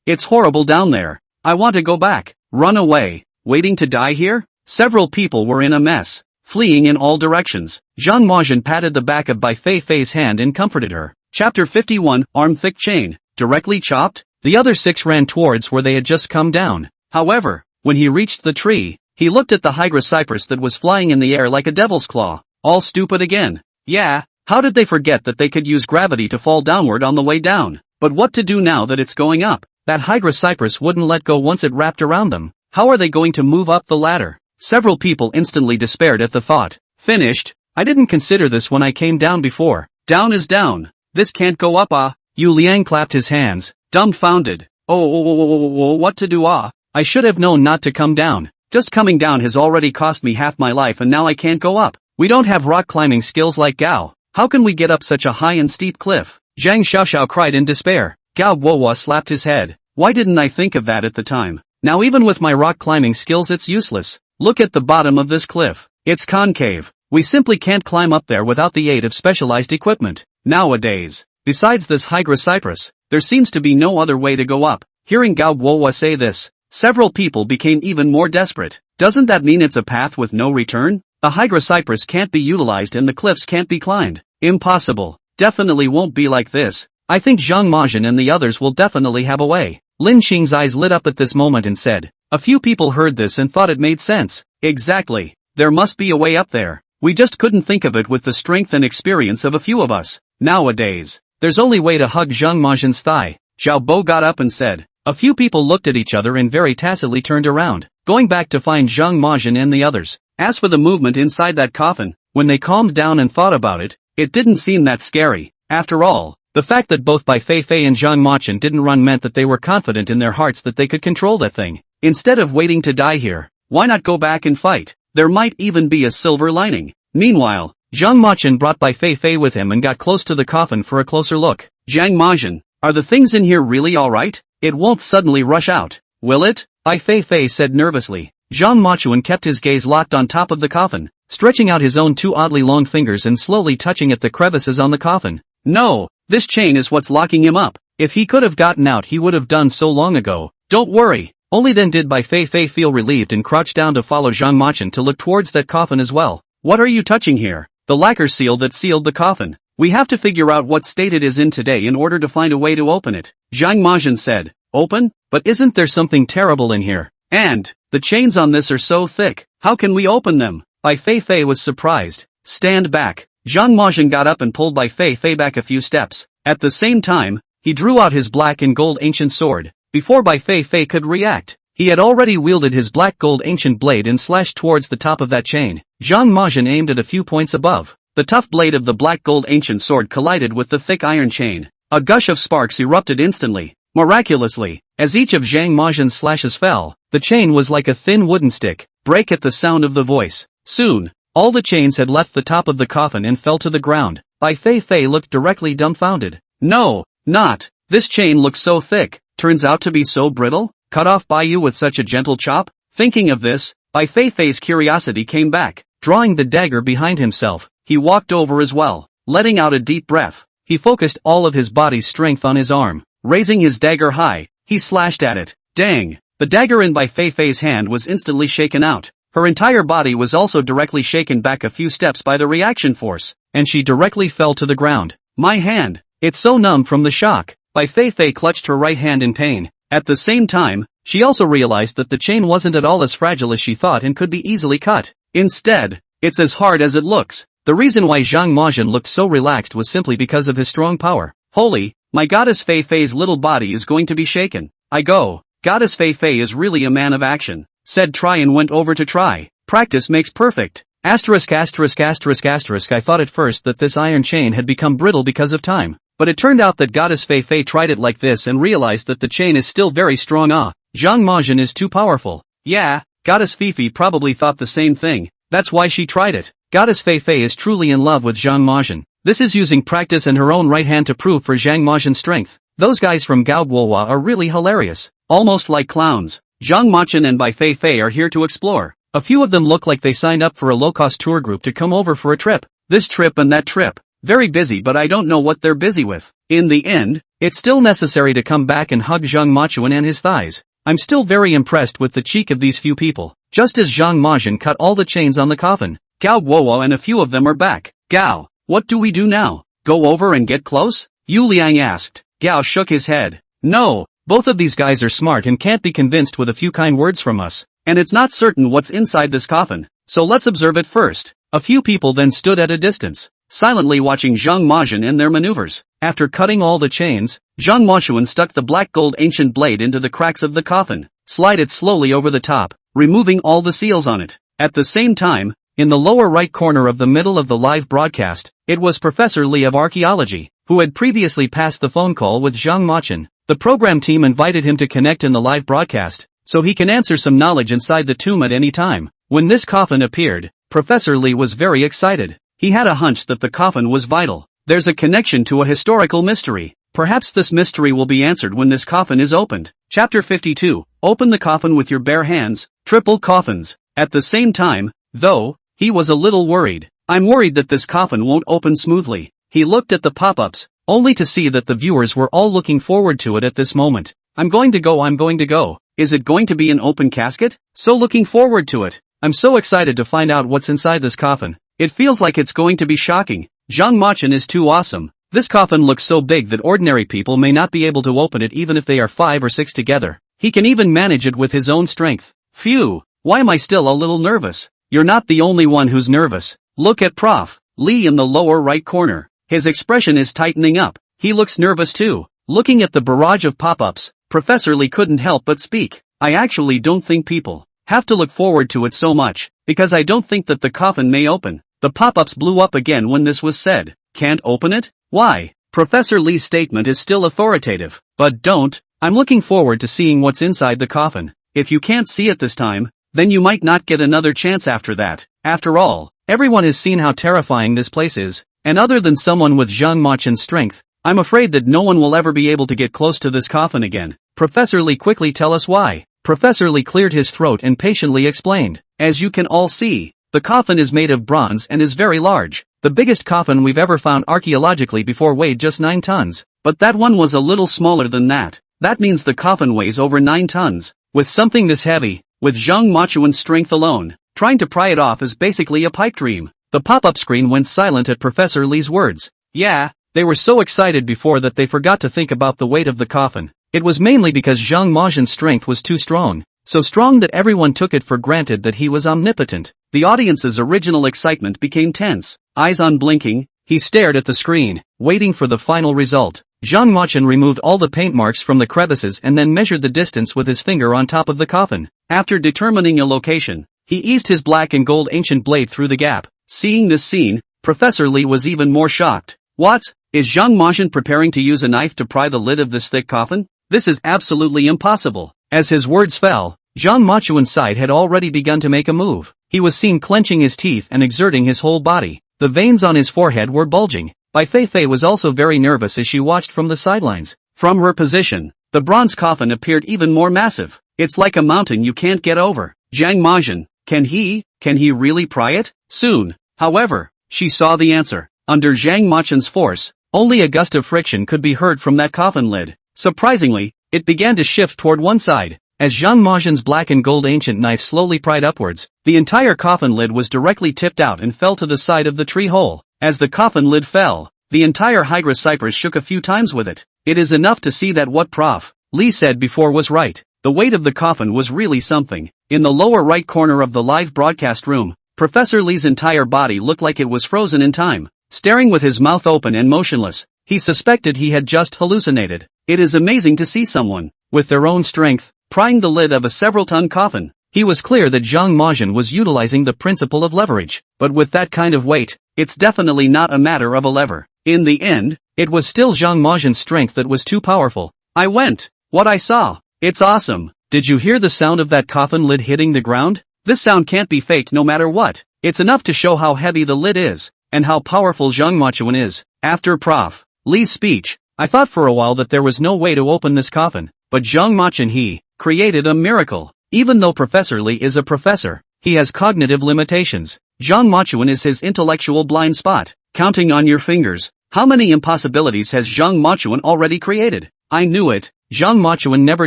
It's horrible down there. I want to go back. Run away. Waiting to die here? Several people were in a mess, fleeing in all directions. Zhang Machuan patted the back of Bai Feifei's hand and comforted her. Chapter 51, Arm-thick chain. Directly chopped? The other 6 ran towards where they had just come down. However, when he reached the tree, He looked at the hydra cypress that was flying in the air like a devil's claw. All stupid again. Yeah, how did they forget that they could use gravity to fall downward on the way down? But what to do now that it's going up? That hydra cypress wouldn't let go once it wrapped around them. How are they going to move up the ladder? Several people instantly despaired at the thought. Finished? I didn't consider this when I came down before. Down is down. This can't go up Yu Liang clapped his hands, dumbfounded. Oh, what to do I should have known not to come down. Just coming down has already cost me half my life and now I can't go up. We don't have rock climbing skills like Gao. How can we get up such a high and steep cliff? Zhang Xiaoxiao cried in despair. Gao Guohua slapped his head. Why didn't I think of that at the time? Now even with my rock climbing skills it's useless. Look at the bottom of this cliff. It's concave. We simply can't climb up there without the aid of specialized equipment. Nowadays, besides this hydra cypress, there seems to be no other way to go up. Hearing Gao Guohua say this, several people became even more desperate. Doesn't that mean it's a path with no return? The hydra cypress can't be utilized and the cliffs can't be climbed. Impossible. Definitely won't be like this. I think Zhang Majin and the others will definitely have a way. Lin Qing's eyes lit up at this moment and said. A few people heard this and thought it made sense. Exactly. There must be a way up there. We just couldn't think of it with the strength and experience of a few of us. Nowadays, there's only way to hug Zhang Majin's thigh. Zhao Bo got up and said. A few people looked at each other and very tacitly turned around, going back to find Zhang Majin and the others. As for the movement inside that coffin, when they calmed down and thought about it, it didn't seem that scary. After all, the fact that both Bai Feifei and Zhang Majin didn't run meant that they were confident in their hearts that they could control that thing. Instead of waiting to die here, why not go back and fight? There might even be a silver lining. Meanwhile, Zhang Majin brought Bai Feifei with him and got close to the coffin for a closer look. Zhang Majin, are the things in here really alright? It won't suddenly rush out, will it? Bai Feifei said nervously. Zhang Majin kept his gaze locked on top of the coffin, stretching out his own two oddly long fingers and slowly touching at the crevices on the coffin. No, this chain is what's locking him up. If he could have gotten out he would have done so long ago. Don't worry. Only then did Bai Feifei feel relieved and crouched down to follow Zhang Majin to look towards that coffin as well. What are you touching here? The lacquer seal that sealed the coffin. We have to figure out what state it is in today in order to find a way to open it. Zhang Majin said. Open? But isn't there something terrible in here? And, the chains on this are so thick, how can we open them? Bai Feifei was surprised. Stand back. Zhang Majin got up and pulled Bai Feifei back a few steps. At the same time, he drew out his black and gold ancient sword. Before Bai Feifei could react, he had already wielded his black gold ancient blade and slashed towards the top of that chain. Zhang Majin aimed at a few points above. The tough blade of the black gold ancient sword collided with the thick iron chain. A gush of sparks erupted instantly. Miraculously, as each of Zhang Majin's slashes fell, the chain was like a thin wooden stick, break at the sound of the voice. Soon, all the chains had left the top of the coffin and fell to the ground. Bai Feifei looked directly dumbfounded. No, not. This chain looks so thick, turns out to be so brittle, cut off by you with such a gentle chop? Thinking of this, Bai Feifei's curiosity came back. Drawing the dagger behind himself, he walked over as well. Letting out a deep breath, he focused all of his body's strength on his arm. Raising his dagger high, he slashed at it. Dang! The dagger in Bai Feifei's hand was instantly shaken out. Her entire body was also directly shaken back a few steps by the reaction force, and she directly fell to the ground. My hand! It's so numb from the shock. Bai Feifei clutched her right hand in pain. At the same time, she also realized that the chain wasn't at all as fragile as she thought and could be easily cut. Instead, it's as hard as it looks. The reason why Zhang Majin looked so relaxed was simply because of his strong power. Holy, my goddess Feifei's little body is going to be shaken. I go. Goddess Feifei is really a man of action, said Try and went over to Try. Practice makes perfect. Asterisk asterisk asterisk asterisk. I thought at first that this iron chain had become brittle because of time, but it turned out that Goddess Feifei tried it like this and realized that the chain is still very strong. Zhang Majin is too powerful. Yeah, Goddess Feifei probably thought the same thing. That's why she tried it. Goddess Feifei is truly in love with Zhang Majin. This is using practice and her own right hand to prove for Zhang Majin's strength. Those guys from Gao Guohua are really hilarious. Almost like clowns. Zhang Majin and Bai Feifei are here to explore. A few of them look like they signed up for a low-cost tour group to come over for a trip. This trip and that trip. Very busy, but I don't know what they're busy with. In the end, it's still necessary to come back and hug Zhang Majin and his thighs. I'm still very impressed with the cheek of these few people. Just as Zhang Majin cut all the chains on the coffin, Gao Guohua and a few of them are back. Gao, what do we do now? Go over and get close? Yu Liang asked. Gao shook his head. No, both of these guys are smart and can't be convinced with a few kind words from us. and it's not certain what's inside this coffin, so let's observe it first. A few people then stood at a distance, silently watching Zhang Majun and their maneuvers. After cutting all the chains, Zhang Majun stuck the black gold ancient blade into the cracks of the coffin, slid it slowly over the top, removing all the seals on it. At the same time, in the lower right corner of the middle of the live broadcast, it was Professor Li of Archaeology, who had previously passed the phone call with Zhang Majun. The program team invited him to connect in the live broadcast, so he can answer some knowledge inside the tomb at any time. When this coffin appeared, Professor Li was very excited. He had a hunch that the coffin was vital. There's a connection to a historical mystery. Perhaps this mystery will be answered when this coffin is opened. Chapter 52. Open the coffin with your bare hands. Triple coffins. At the same time, though, he was a little worried. I'm worried that this coffin won't open smoothly. He looked at the pop-ups, only to see that the viewers were all looking forward to it at this moment. I'm going to go. Is it going to be an open casket? So looking forward to it. I'm so excited to find out what's inside this coffin. It feels like it's going to be shocking. Zhang Majun is too awesome. This coffin looks so big that ordinary people may not be able to open it even if they are 5 or 6 together. He can even manage it with his own strength. Phew, why am I still a little nervous? You're not the only one who's nervous. Look at Prof. Li in the lower right corner. His expression is tightening up. He looks nervous too. Looking at the barrage of pop-ups, Professor Li couldn't help but speak. I actually don't think people have to look forward to it so much, because I don't think that the coffin may open. The pop-ups blew up again when this was said. Can't open it? Why? Professor Li's statement is still authoritative. But don't. I'm looking forward to seeing what's inside the coffin. If you can't see it this time, then you might not get another chance after that. After all, everyone has seen how terrifying this place is, and other than someone with Zhang Majun's strength, I'm afraid that no one will ever be able to get close to this coffin again. Professor Li, quickly tell us why. Professor Li cleared his throat and patiently explained. As you can all see, the coffin is made of bronze and is very large. The biggest coffin we've ever found archaeologically before weighed just 9 tons, but that one was a little smaller than that. That means the coffin weighs over 9 tons. With something this heavy, with Zhang Majun's strength alone, trying to pry it off is basically a pipe dream. The pop-up screen went silent at Professor Li's words. Yeah, they were so excited before that they forgot to think about the weight of the coffin. It was mainly because Zhang Majun's strength was too strong, so strong that everyone took it for granted that he was omnipotent. The audience's original excitement became tense. Eyes unblinking, he stared at the screen, waiting for the final result. Zhang Majun removed all the paint marks from the crevices and then measured the distance with his finger on top of the coffin. After determining a location, he eased his black and gold ancient blade through the gap. Seeing this scene, Professor Li was even more shocked. What? Is Zhang Majun preparing to use a knife to pry the lid of this thick coffin? This is absolutely impossible. As his words fell, Zhang Majun's side had already begun to make a move. He was seen clenching his teeth and exerting his whole body. The veins on his forehead were bulging. Bai Feifei was also very nervous as she watched from the sidelines. From her position, the bronze coffin appeared even more massive. It's like a mountain you can't get over. Zhang Majun, can he really pry it? Soon. However, she saw the answer. Under Zhang Majun's force, only a gust of friction could be heard from that coffin lid. Surprisingly, it began to shift toward one side. As Zhang Majun's black and gold ancient knife slowly pried upwards, the entire coffin lid was directly tipped out and fell to the side of the tree hole. As the coffin lid fell, the entire Hydra cypress shook a few times with it. It is enough to see that what Prof. Li said before was right. The weight of the coffin was really something. In the lower right corner of the live broadcast room, Professor Li's entire body looked like it was frozen in time. Staring with his mouth open and motionless, he suspected he had just hallucinated. It is amazing to see someone, with their own strength, prying the lid of a several-ton coffin. He was clear that Zhang Majun was utilizing the principle of leverage, but with that kind of weight, it's definitely not a matter of a lever. In the end, it was still Zhang Majun's strength that was too powerful. I went. What I saw. It's awesome. Did you hear the sound of that coffin lid hitting the ground? This sound can't be faked no matter what. It's enough to show how heavy the lid is, and how powerful Zhang Majun is. After Prof. Li's speech, I thought for a while that there was no way to open this coffin, but Zhang Majun he created a miracle. Even though Professor Li is a professor, he has cognitive limitations. Zhang Majun is his intellectual blind spot. Counting on your fingers, how many impossibilities has Zhang Majun already created? I knew it. Zhang Majun never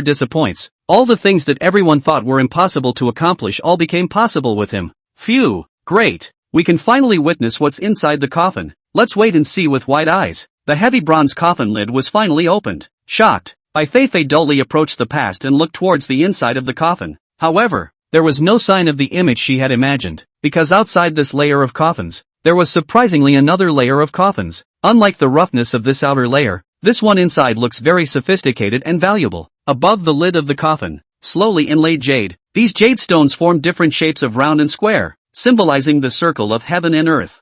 disappoints. All the things that everyone thought were impossible to accomplish all became possible with him. Phew, great. We can finally witness what's inside the coffin. Let's wait and see with wide eyes. The heavy bronze coffin lid was finally opened. Shocked, Bai Feifei dully approached the past and looked towards the inside of the coffin. However, there was no sign of the image she had imagined, because outside this layer of coffins, there was surprisingly another layer of coffins. Unlike the roughness of this outer layer, this one inside looks very sophisticated and valuable. Above the lid of the coffin, slowly inlaid jade, these jade stones form different shapes of round and square, symbolizing the circle of heaven and earth.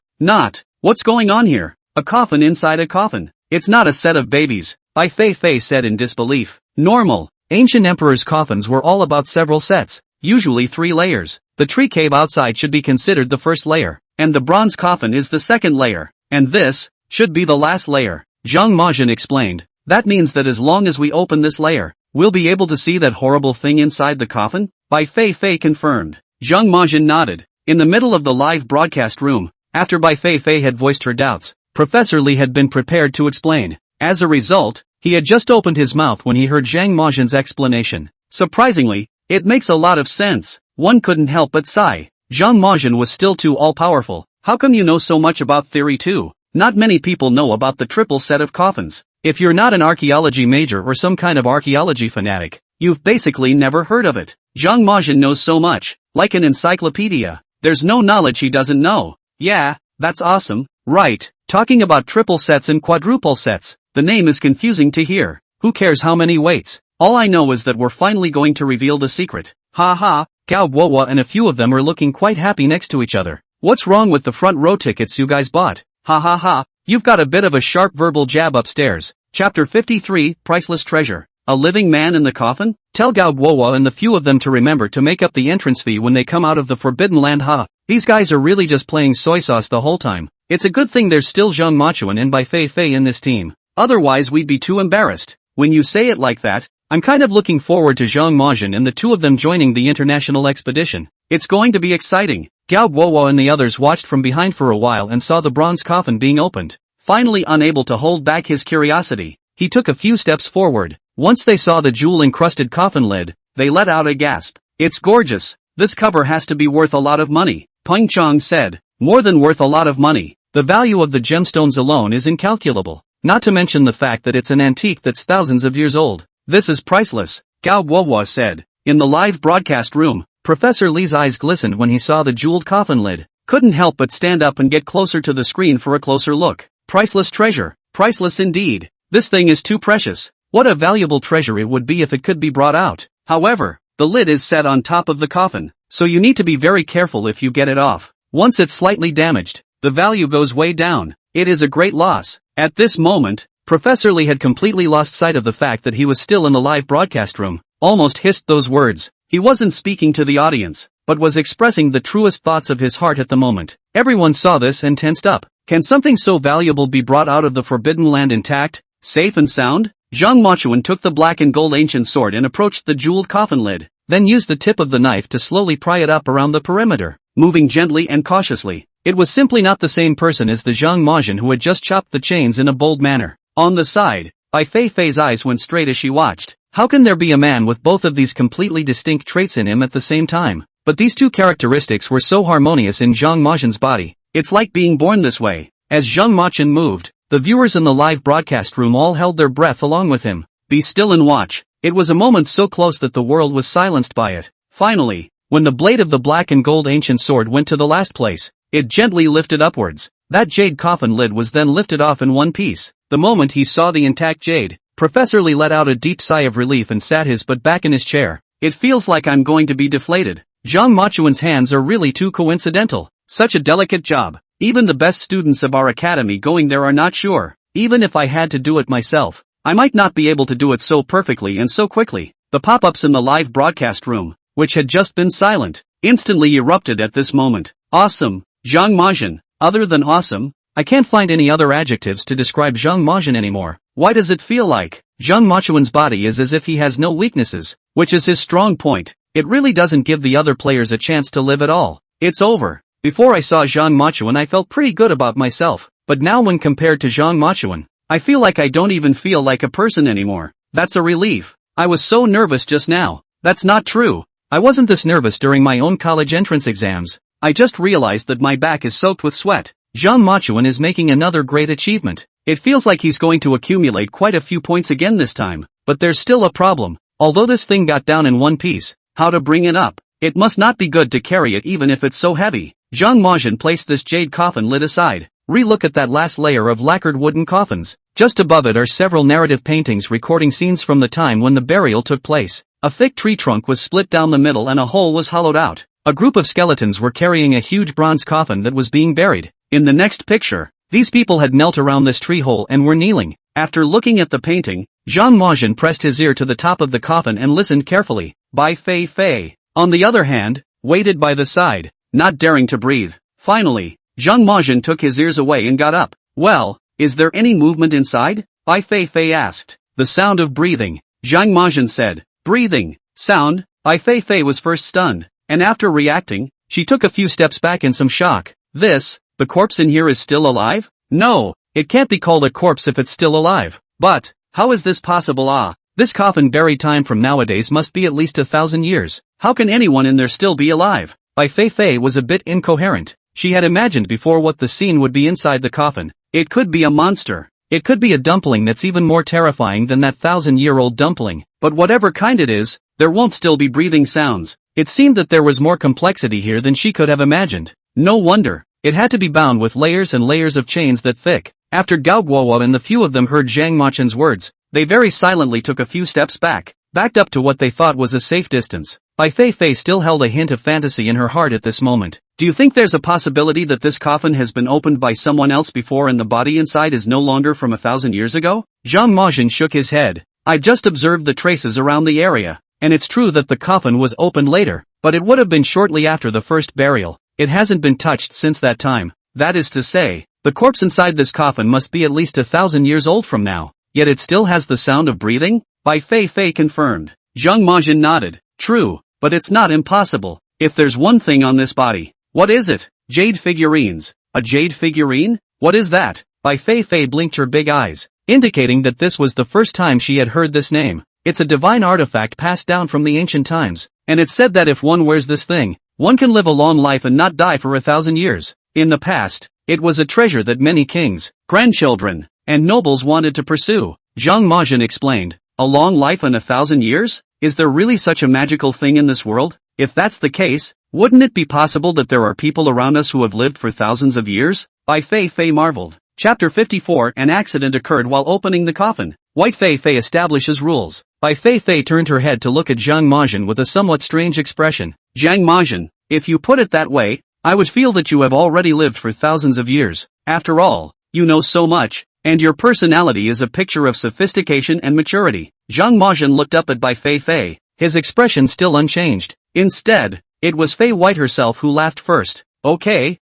What's going on here? A coffin inside a coffin. It's not a set of babies, Bai Feifei said in disbelief. Normal. Ancient emperors' coffins were all about several sets, usually 3 layers. The tree cave outside should be considered the first layer, and the bronze coffin is the second layer, and this should be the last layer. Zhang Majin explained. That means that as long as we open this layer, we'll be able to see that horrible thing inside the coffin? Bai Feifei confirmed. Zhang Majin nodded. In the middle of the live broadcast room, after Bai Feifei had voiced her doubts, Professor Li had been prepared to explain. As a result, he had just opened his mouth when he heard Zhang Majin's explanation. Surprisingly, it makes a lot of sense. One couldn't help but sigh. Zhang Majin was still too all-powerful. How come you know so much about theory too? Not many people know about the triple set of coffins. If you're not an archaeology major or some kind of archaeology fanatic, you've basically never heard of it. Zhang Majin knows so much, like an encyclopedia. There's no knowledge he doesn't know. Yeah, that's awesome, right? Talking about triple sets and quadruple sets, the name is confusing to hear. Who cares how many weights? All I know is that we're finally going to reveal the secret. Ha ha, Gao Guohua and a few of them are looking quite happy next to each other. What's wrong with the front row tickets you guys bought? Ha ha ha, you've got a bit of a sharp verbal jab upstairs. Chapter 53, Priceless Treasure. A living man in the coffin? Tell Gao Guohua and the few of them to remember to make up the entrance fee when they come out of the Forbidden Land. Ha, these guys are really just playing soy sauce the whole time. It's a good thing there's still Zhang Machuan and Bai Feifei in this team. Otherwise we'd be too embarrassed. When you say it like that, I'm kind of looking forward to Zhang Majin and the two of them joining the international expedition. It's going to be exciting. Gao Guohua and the others watched from behind for a while and saw the bronze coffin being opened. Finally unable to hold back his curiosity, he took a few steps forward. Once they saw the jewel-encrusted coffin lid, they let out a gasp. It's gorgeous. This cover has to be worth a lot of money, Peng Chong said. More than worth a lot of money. The value of the gemstones alone is incalculable. Not to mention the fact that it's an antique that's thousands of years old. This is priceless, Gao Guohua said. In the live broadcast room, Professor Li's eyes glistened when he saw the jeweled coffin lid. Couldn't help but stand up and get closer to the screen for a closer look. Priceless treasure. Priceless indeed. This thing is too precious. What a valuable treasure it would be if it could be brought out. However, the lid is set on top of the coffin, so you need to be very careful if you get it off. Once it's slightly damaged, the value goes way down. It is a great loss. At this moment, Professor Li had completely lost sight of the fact that he was still in the live broadcast room. Almost hissed those words. He wasn't speaking to the audience, but was expressing the truest thoughts of his heart at the moment. Everyone saw this and tensed up. Can something so valuable be brought out of the Forbidden Land intact, safe and sound? Zhang Machuan took the black and gold ancient sword and approached the jeweled coffin lid, then used the tip of the knife to slowly pry it up around the perimeter, moving gently and cautiously. It was simply not the same person as the Zhang Majin who had just chopped the chains in a bold manner. On the side, Bai Feifei's eyes went straight as she watched. How can there be a man with both of these completely distinct traits in him at the same time? But these two characteristics were so harmonious in Zhang Majin's body. It's like being born this way. As Zhang Majin moved, the viewers in the live broadcast room all held their breath along with him. Be still and watch. It was a moment so close that the world was silenced by it. Finally, when the blade of the black and gold ancient sword went to the last place, it gently lifted upwards. That jade coffin lid was then lifted off in one piece. The moment he saw the intact jade, Professor Li let out a deep sigh of relief and sat his butt back in his chair. It feels like I'm going to be deflated. Zhang Machuan's hands are really too coincidental. Such a delicate job. Even the best students of our academy going there are not sure. Even if I had to do it myself, I might not be able to do it so perfectly and so quickly. The pop-ups in the live broadcast room, which had just been silent, instantly erupted at this moment. Awesome, Zhang Majin. Other than awesome, I can't find any other adjectives to describe Zhang Majin anymore. Why does it feel like Zhang Machuan's body is as if he has no weaknesses, which is his strong point? It really doesn't give the other players a chance to live at all. It's over. Before I saw Zhang Machuan I felt pretty good about myself, but now when compared to Zhang Machuan, I feel like I don't even feel like a person anymore. That's a relief. I was so nervous just now. That's not true. I wasn't this nervous during my own college entrance exams. I just realized that my back is soaked with sweat. Zhang Machuan is making another great achievement. It feels like he's going to accumulate quite a few points again this time, but there's still a problem. Although this thing got down in one piece, how to bring it up? It must not be good to carry it even if it's so heavy. Zhang Majin placed this jade coffin lid aside. Re-look at that last layer of lacquered wooden coffins. Just above it are several narrative paintings recording scenes from the time when the burial took place. A thick tree trunk was split down the middle and a hole was hollowed out. A group of skeletons were carrying a huge bronze coffin that was being buried. In the next picture, these people had knelt around this tree hole and were kneeling. After looking at the painting, Zhang Majin pressed his ear to the top of the coffin and listened carefully. Bai Feifei, on the other hand, waited by the side, not daring to breathe. Finally, Zhang Majin took his ears away and got up. Well, is there any movement inside? Bai Feifei asked. The sound of breathing. Zhang Majin said. Breathing. Sound? Bai Feifei was first stunned, and after reacting, she took a few steps back in some shock. The corpse in here is still alive? No, it can't be called a corpse if it's still alive. But, how is this possible? This coffin buried time from nowadays must be at least 1,000 years. How can anyone in there still be alive? Bai Feifei was a bit incoherent. She had imagined before what the scene would be inside the coffin. It could be a monster. It could be a dumpling that's even more terrifying than that 1,000-year-old dumpling. But whatever kind it is, there won't still be breathing sounds. It seemed that there was more complexity here than she could have imagined. No wonder. It had to be bound with layers and layers of chains that thick. After Gao Guowa and the few of them heard Zhang Machin's words, they very silently took a few steps backed up to what they thought was a safe distance. Bai Feifei still held a hint of fantasy in her heart at this moment. Do you think there's a possibility that this coffin has been opened by someone else before and the body inside is no longer from 1,000 years ago? Zhang Majin shook his head. I just observed the traces around the area, and it's true that the coffin was opened later, but it would have been shortly after the first burial. It hasn't been touched since that time. That is to say, the corpse inside this coffin must be at least 1,000 years old from now. Yet it still has the sound of breathing? Bai Feifei confirmed. Zhang Majin nodded. True, but it's not impossible. If there's one thing on this body, what is it? Jade figurines. A jade figurine? What is that? Bai Feifei blinked her big eyes, indicating that this was the first time she had heard this name. It's a divine artifact passed down from the ancient times, and it's said that if one wears this thing, one can live a long life and not die for 1,000 years. In the past, it was a treasure that many kings, grandchildren, and nobles wanted to pursue. Zhang Majin explained. A long life and 1,000 years? Is there really such a magical thing in this world? If that's the case, wouldn't it be possible that there are people around us who have lived for thousands of years? Bai Feifei marveled. Chapter 54. An accident occurred while opening the coffin. White Feifei establishes rules. Bai Feifei turned her head to look at Zhang Majin with a somewhat strange expression. Zhang Majin, if you put it that way, I would feel that you have already lived for thousands of years. After all, you know so much, and your personality is a picture of sophistication and maturity. Zhang Majin looked up at Bai Feifei, his expression still unchanged. Instead, it was Fei White herself who laughed first. Okay,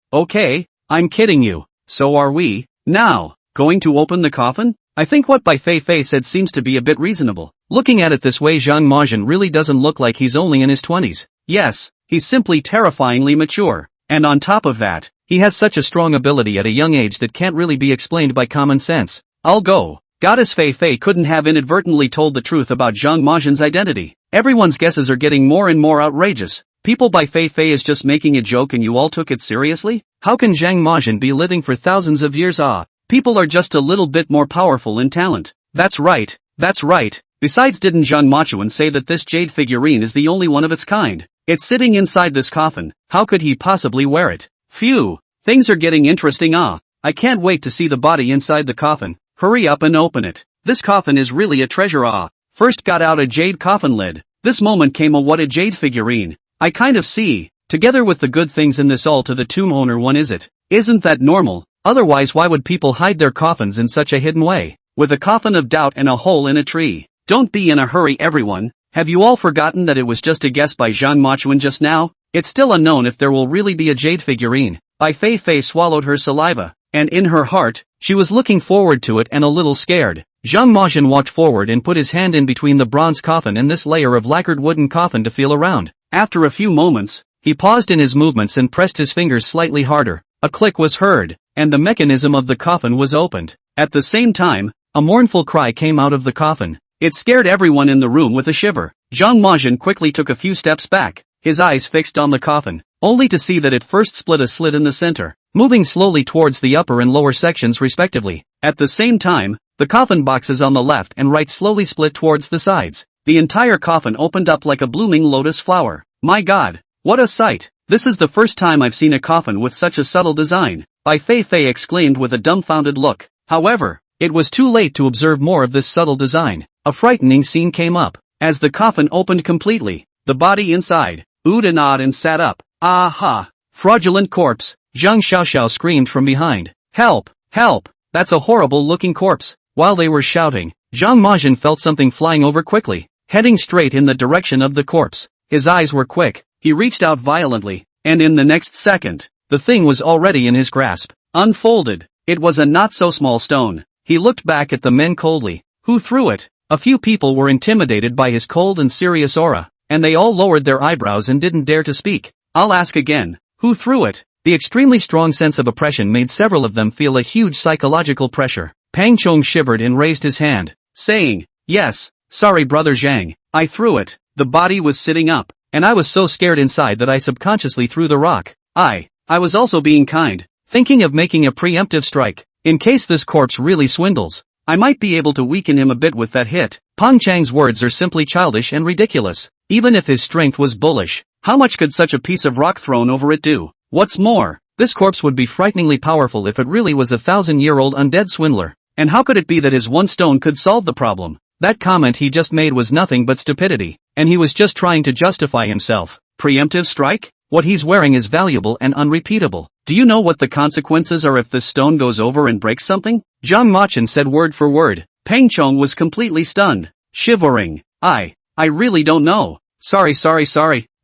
I'm kidding you. So are we. Now, going to open the coffin? I think what Bai Feifei said seems to be a bit reasonable. Looking at it this way, Zhang Majin really doesn't look like he's only in his 20s. Yes, he's simply terrifyingly mature. And on top of that, he has such a strong ability at a young age that can't really be explained by common sense. I'll go. Goddess Feifei couldn't have inadvertently told the truth about Zhang Majin's identity. Everyone's guesses are getting more and more outrageous. People Bai Feifei is just making a joke and you all took it seriously? How can Zhang Majin be living for thousands of years? People are just a little bit more powerful in talent. That's right. Besides, didn't Zhang Machuan say that this jade figurine is the only one of its kind? It's sitting inside this coffin. How could he possibly wear it? Phew, things are getting interesting. I can't wait to see the body inside the coffin. Hurry up and open it. This coffin is really a treasure. First got out a jade coffin lid. This moment came what a jade figurine. I kind of see. Together with the good things in this all to the tomb owner one is it? Isn't that normal? Otherwise why would people hide their coffins in such a hidden way? With a coffin of doubt and a hole in a tree. Don't be in a hurry everyone. Have you all forgotten that it was just a guess by Zhang Machuan just now? It's still unknown if there will really be a jade figurine. Bai Feifei swallowed her saliva, and in her heart, she was looking forward to it and a little scared. Zhang Majin walked forward and put his hand in between the bronze coffin and this layer of lacquered wooden coffin to feel around. After a few moments, he paused in his movements and pressed his fingers slightly harder. A click was heard, and the mechanism of the coffin was opened. At the same time, a mournful cry came out of the coffin. It scared everyone in the room with a shiver. Zhang Majin quickly took a few steps back, his eyes fixed on the coffin, only to see that it first split a slit in the center, moving slowly towards the upper and lower sections respectively. At the same time, the coffin boxes on the left and right slowly split towards the sides. The entire coffin opened up like a blooming lotus flower. My god, what a sight! This is the first time I've seen a coffin with such a subtle design, Bai Feifei exclaimed with a dumbfounded look. However, it was too late to observe more of this subtle design. A frightening scene came up. As the coffin opened completely, the body inside oohed and awed and sat up. Aha! Fraudulent corpse! Zhang Xiaoxiao screamed from behind. Help! Help! That's a horrible-looking corpse. While they were shouting, Zhang Majin felt something flying over quickly, heading straight in the direction of the corpse. His eyes were quick. He reached out violently, and in the next second, the thing was already in his grasp. Unfolded. It was a not-so-small stone. He looked back at the men coldly. Who threw it? A few people were intimidated by his cold and serious aura, and they all lowered their eyebrows and didn't dare to speak. I'll ask again. Who threw it? The extremely strong sense of oppression made several of them feel a huge psychological pressure. Pang Chong shivered and raised his hand, saying, Yes, sorry brother Zhang, I threw it. The body was sitting up, and I was so scared inside that I subconsciously threw the rock. I was also being kind, thinking of making a preemptive strike. In case this corpse really swindles, I might be able to weaken him a bit with that hit. Pang Chang's words are simply childish and ridiculous. Even if his strength was bullish, how much could such a piece of rock thrown over it do? What's more, this corpse would be frighteningly powerful if it really was a 1,000-year-old undead swindler. And how could it be that his one stone could solve the problem? That comment he just made was nothing but stupidity, and he was just trying to justify himself. Preemptive strike? What he's wearing is valuable and unrepeatable. Do you know what the consequences are if this stone goes over and breaks something? Zhang Machin said word for word. Peng Chong was completely stunned, shivering. I really don't know. Sorry,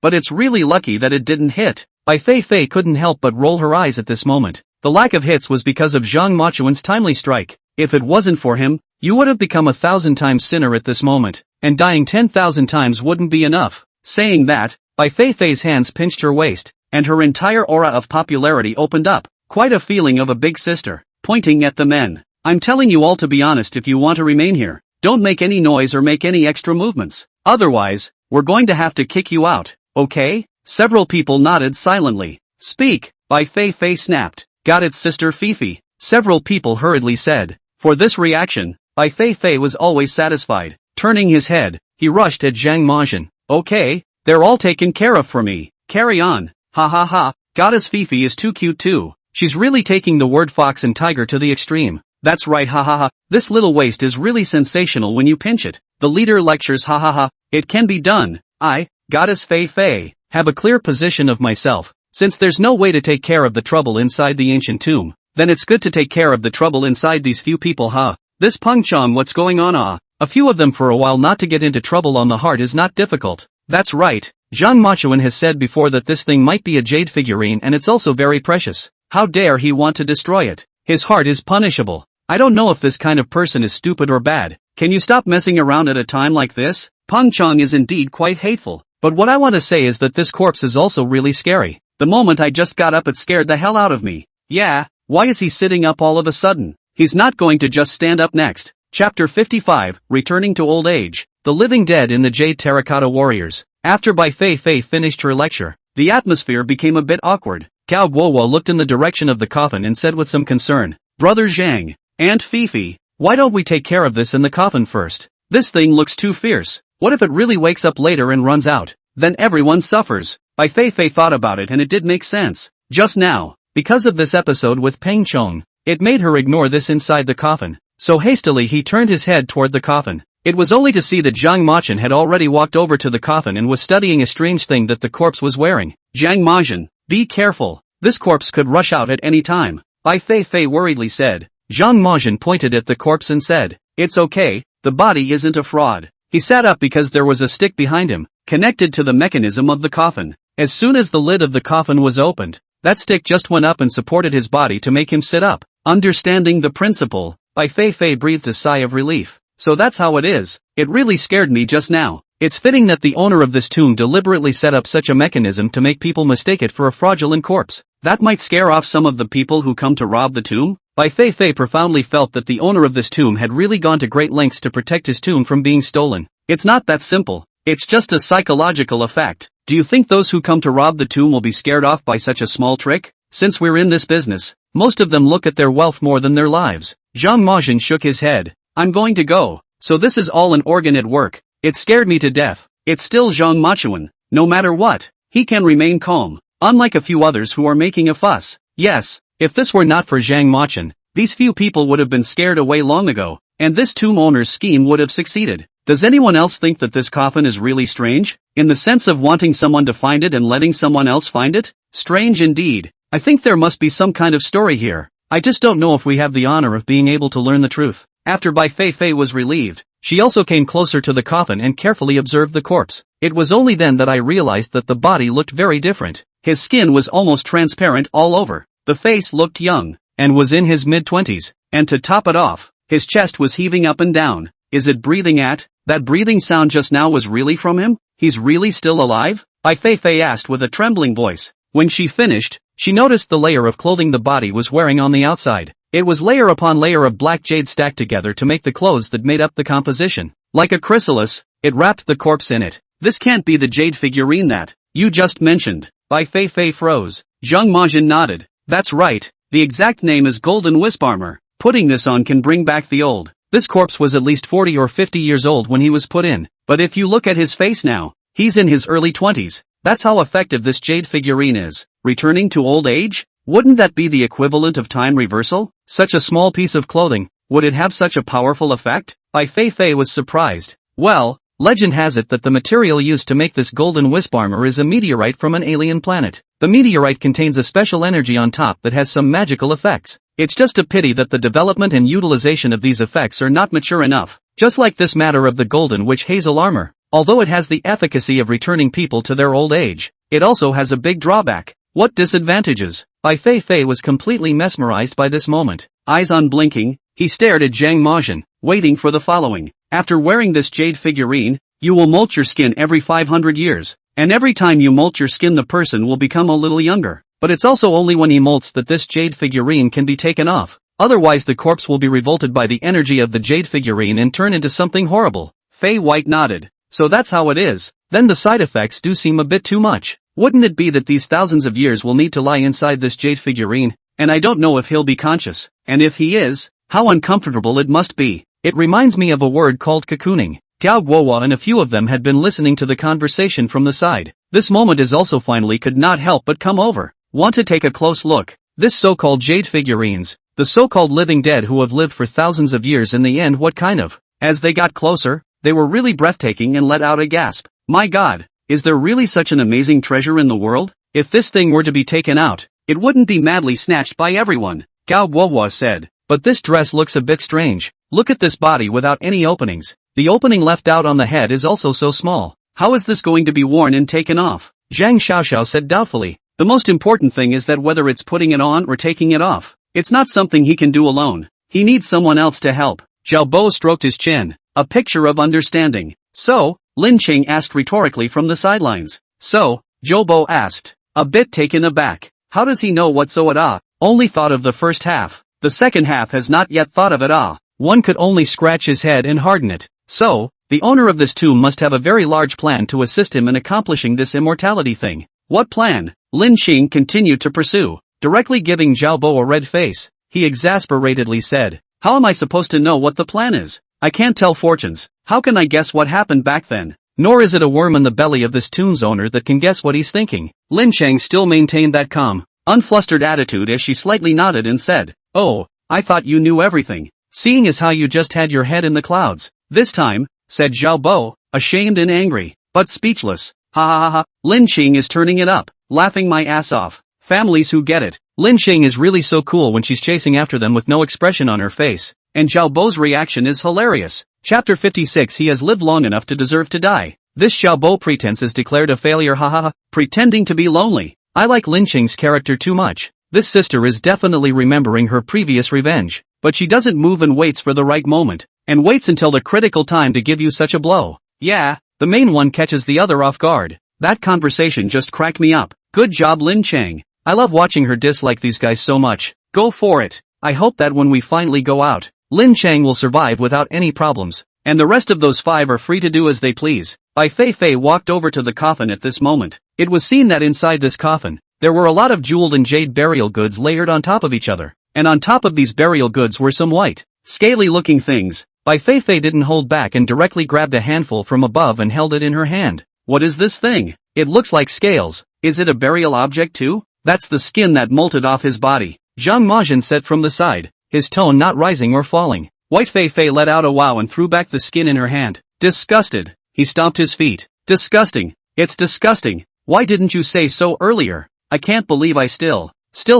but it's really lucky that it didn't hit. Bai Feifei couldn't help but roll her eyes at this moment. The lack of hits was because of Zhang Machuan's timely strike. If it wasn't for him, you would have become 1,000 times sinner at this moment, and dying 10,000 times wouldn't be enough. Saying that, Bai Feifei's hands pinched her waist, and her entire aura of popularity opened up, quite a feeling of a big sister, pointing at the men. I'm telling you all to be honest, if you want to remain here, don't make any noise or make any extra movements. Otherwise, we're going to have to kick you out, okay? Several people nodded silently. Speak, Bai Feifei snapped. Got it, Sister Fifi, several people hurriedly said. For this reaction, Bai Feifei was always satisfied. Turning his head, he rushed at Zhang Majin. Okay, they're all taken care of for me. Carry on. Ha ha ha, Goddess Fifi is too cute too. She's really taking the word fox and tiger to the extreme. That's right, ha ha ha, this little waist is really sensational when you pinch it. The leader lectures, ha ha ha, it can be done. I, Goddess Feifei, have a clear position of myself. Since there's no way to take care of the trouble inside the ancient tomb, then it's good to take care of the trouble inside these few people, huh? This Peng Chong, what's going on? A few of them for a while not to get into trouble on the heart is not difficult. That's right, Zhang Machuan has said before that this thing might be a jade figurine and it's also very precious. How dare he want to destroy it? His heart is punishable. I don't know if this kind of person is stupid or bad. Can you stop messing around at a time like this? Peng Chong is indeed quite hateful. But what I want to say is that this corpse is also really scary. The moment I just got up it scared the hell out of me. Yeah, why is he sitting up all of a sudden? He's not going to just stand up next. Chapter 55, Returning to Old Age. The Living Dead in the Jade Terracotta Warriors. After Bai Feifei finished her lecture, the atmosphere became a bit awkward. Cao Guowo looked in the direction of the coffin and said with some concern, Brother Zhang, Aunt Fifi, why don't we take care of this in the coffin first? This thing looks too fierce. What if it really wakes up later and runs out? Then everyone suffers. Bai Feifei thought about it and it did make sense. Just now, because of this episode with Peng Chong, it made her ignore this inside the coffin. So hastily he turned his head toward the coffin. It was only to see that Zhang Machin had already walked over to the coffin and was studying a strange thing that the corpse was wearing. Zhang Majin, be careful. This corpse could rush out at any time. Bai Feifei worriedly said. Zhang Majin pointed at the corpse and said, It's okay, the body isn't a fraud. He sat up because there was a stick behind him, connected to the mechanism of the coffin. As soon as the lid of the coffin was opened, that stick just went up and supported his body to make him sit up. Understanding the principle, Bai Feifei breathed a sigh of relief. So that's how it is. It really scared me just now. It's fitting that the owner of this tomb deliberately set up such a mechanism to make people mistake it for a fraudulent corpse. That might scare off some of the people who come to rob the tomb? Bai Feifei profoundly felt that the owner of this tomb had really gone to great lengths to protect his tomb from being stolen. It's not that simple. It's just a psychological effect. Do you think those who come to rob the tomb will be scared off by such a small trick? Since we're in this business, most of them look at their wealth more than their lives. Zhang Majin shook his head. I'm going to go. So this is all an organ at work. It scared me to death. It's still Zhang Machuan. no matter what, he can remain calm, unlike a few others who are making a fuss. Yes, if this were not for Zhang Machin, these few people would have been scared away long ago, and this tomb owner's scheme would have succeeded. Does anyone else think that this coffin is really strange? In the sense of wanting someone to find it and letting someone else find it? Strange indeed. I think there must be some kind of story here. I just don't know if we have the honor of being able to learn the truth. After Bai Feifei was relieved, she also came closer to the coffin and carefully observed the corpse. It was only then that I realized that the body looked very different. His skin was almost transparent all over. The face looked young, and was in his mid-20s, and to top it off, his chest was heaving up and down. Is it breathing at? That breathing sound just now was really from him? He's really still alive? Bai Feifei asked with a trembling voice. When she finished, she noticed the layer of clothing the body was wearing on the outside. It was layer upon layer of black jade stacked together to make the clothes that made up the composition. Like a chrysalis, it wrapped the corpse in it. This can't be the jade figurine that you just mentioned. Bai Feifei froze. Zhang Majin nodded. That's right, the exact name is Golden Wisp Armor. Putting this on can bring back the old. This corpse was at least 40 or 50 years old when he was put in, but if you look at his face now, he's in his early 20s. That's how effective this jade figurine is. Returning to old age? Wouldn't that be the equivalent of time reversal? Such a small piece of clothing, would it have such a powerful effect? Bai Feifei was surprised. Well, legend has it that the material used to make this golden wisp armor is a meteorite from an alien planet. The meteorite contains a special energy on top that has some magical effects. It's just a pity that the development and utilization of these effects are not mature enough. Just like this matter of the golden witch hazel armor. Although it has the efficacy of returning people to their old age, it also has a big drawback. What disadvantages? Bai Feifei was completely mesmerized by this moment. Eyes unblinking, he stared at Zhang Majin, waiting for the following. After wearing this jade figurine, you will molt your skin every 500 years. And every time you molt your skin the person will become a little younger. But it's also only when he molts that this jade figurine can be taken off. Otherwise the corpse will be revolted by the energy of the jade figurine and turn into something horrible. Fei White nodded. So that's how it is. Then the side effects do seem a bit too much. Wouldn't it be that these thousands of years will need to lie inside this jade figurine? And I don't know if he'll be conscious. And if he is, how uncomfortable it must be. It reminds me of a word called cocooning. Gao Guohua and a few of them had been listening to the conversation from the side. This moment is also finally could not help but come over. Want to take a close look. This so-called jade figurines, the so-called living dead who have lived for thousands of years in the end what kind of? As they got closer, they were really breathtaking and let out a gasp. My God, is there really such an amazing treasure in the world? If this thing were to be taken out, it wouldn't be madly snatched by everyone, Gao Guohua said. But this dress looks a bit strange. Look at this body without any openings. The opening left out on the head is also so small. How is this going to be worn and taken off? Zhang Xiaoxiao said doubtfully. The most important thing is that whether it's putting it on or taking it off, it's not something he can do alone. He needs someone else to help. Zhao Bo stroked his chin, a picture of understanding. So, Lin Qing asked rhetorically from the sidelines. So, Zhou Bo asked, a bit taken aback. How does he know what so it only thought of the first half. The second half has not yet thought of it One could only scratch his head and harden it. So, the owner of this tomb must have a very large plan to assist him in accomplishing this immortality thing. What plan? Lin Qing continued to pursue, directly giving Zhao Bo a red face. He exasperatedly said, how am I supposed to know what the plan is? I can't tell fortunes. How can I guess what happened back then? Nor is it a worm in the belly of this tomb's owner that can guess what he's thinking. Lin Chang still maintained that calm, unflustered attitude as she slightly nodded and said, oh, I thought you knew everything. Seeing as how you just had your head in the clouds. This time, said Zhao Bo, ashamed and angry, but speechless. Ha ha ha ha, Lin Qing is turning it up, laughing my ass off. Families who get it. Lin Qing is really so cool when she's chasing after them with no expression on her face. And Zhao Bo's reaction is hilarious. Chapter 56. He has lived long enough to deserve to die. This Zhao Bo pretense is declared a failure, haha, pretending to be lonely. I like Lin Qing's character too much. This sister is definitely remembering her previous revenge. But she doesn't move and waits for the right moment. And waits until the critical time to give you such a blow. Yeah, the main one catches the other off guard. That conversation just cracked me up. Good job Lin Chang. I love watching her dislike these guys so much. Go for it. I hope that when we finally go out, Lin Chang will survive without any problems. And the rest of those 5 are free to do as they please. Bai Feifei walked over to the coffin at this moment. It was seen that inside this coffin, there were a lot of jeweled and jade burial goods layered on top of each other. And on top of these burial goods were some white, scaly-looking things. Bai Feifei didn't hold back and directly grabbed a handful from above and held it in her hand. What is this thing? It looks like scales. Is it a burial object too? That's the skin that molted off his body. Zhang Majin said from the side, his tone not rising or falling. Bai Feifei let out a wow and threw back the skin in her hand. Disgusted. He stomped his feet. Disgusting. It's disgusting. Why didn't you say so earlier? I can't believe I still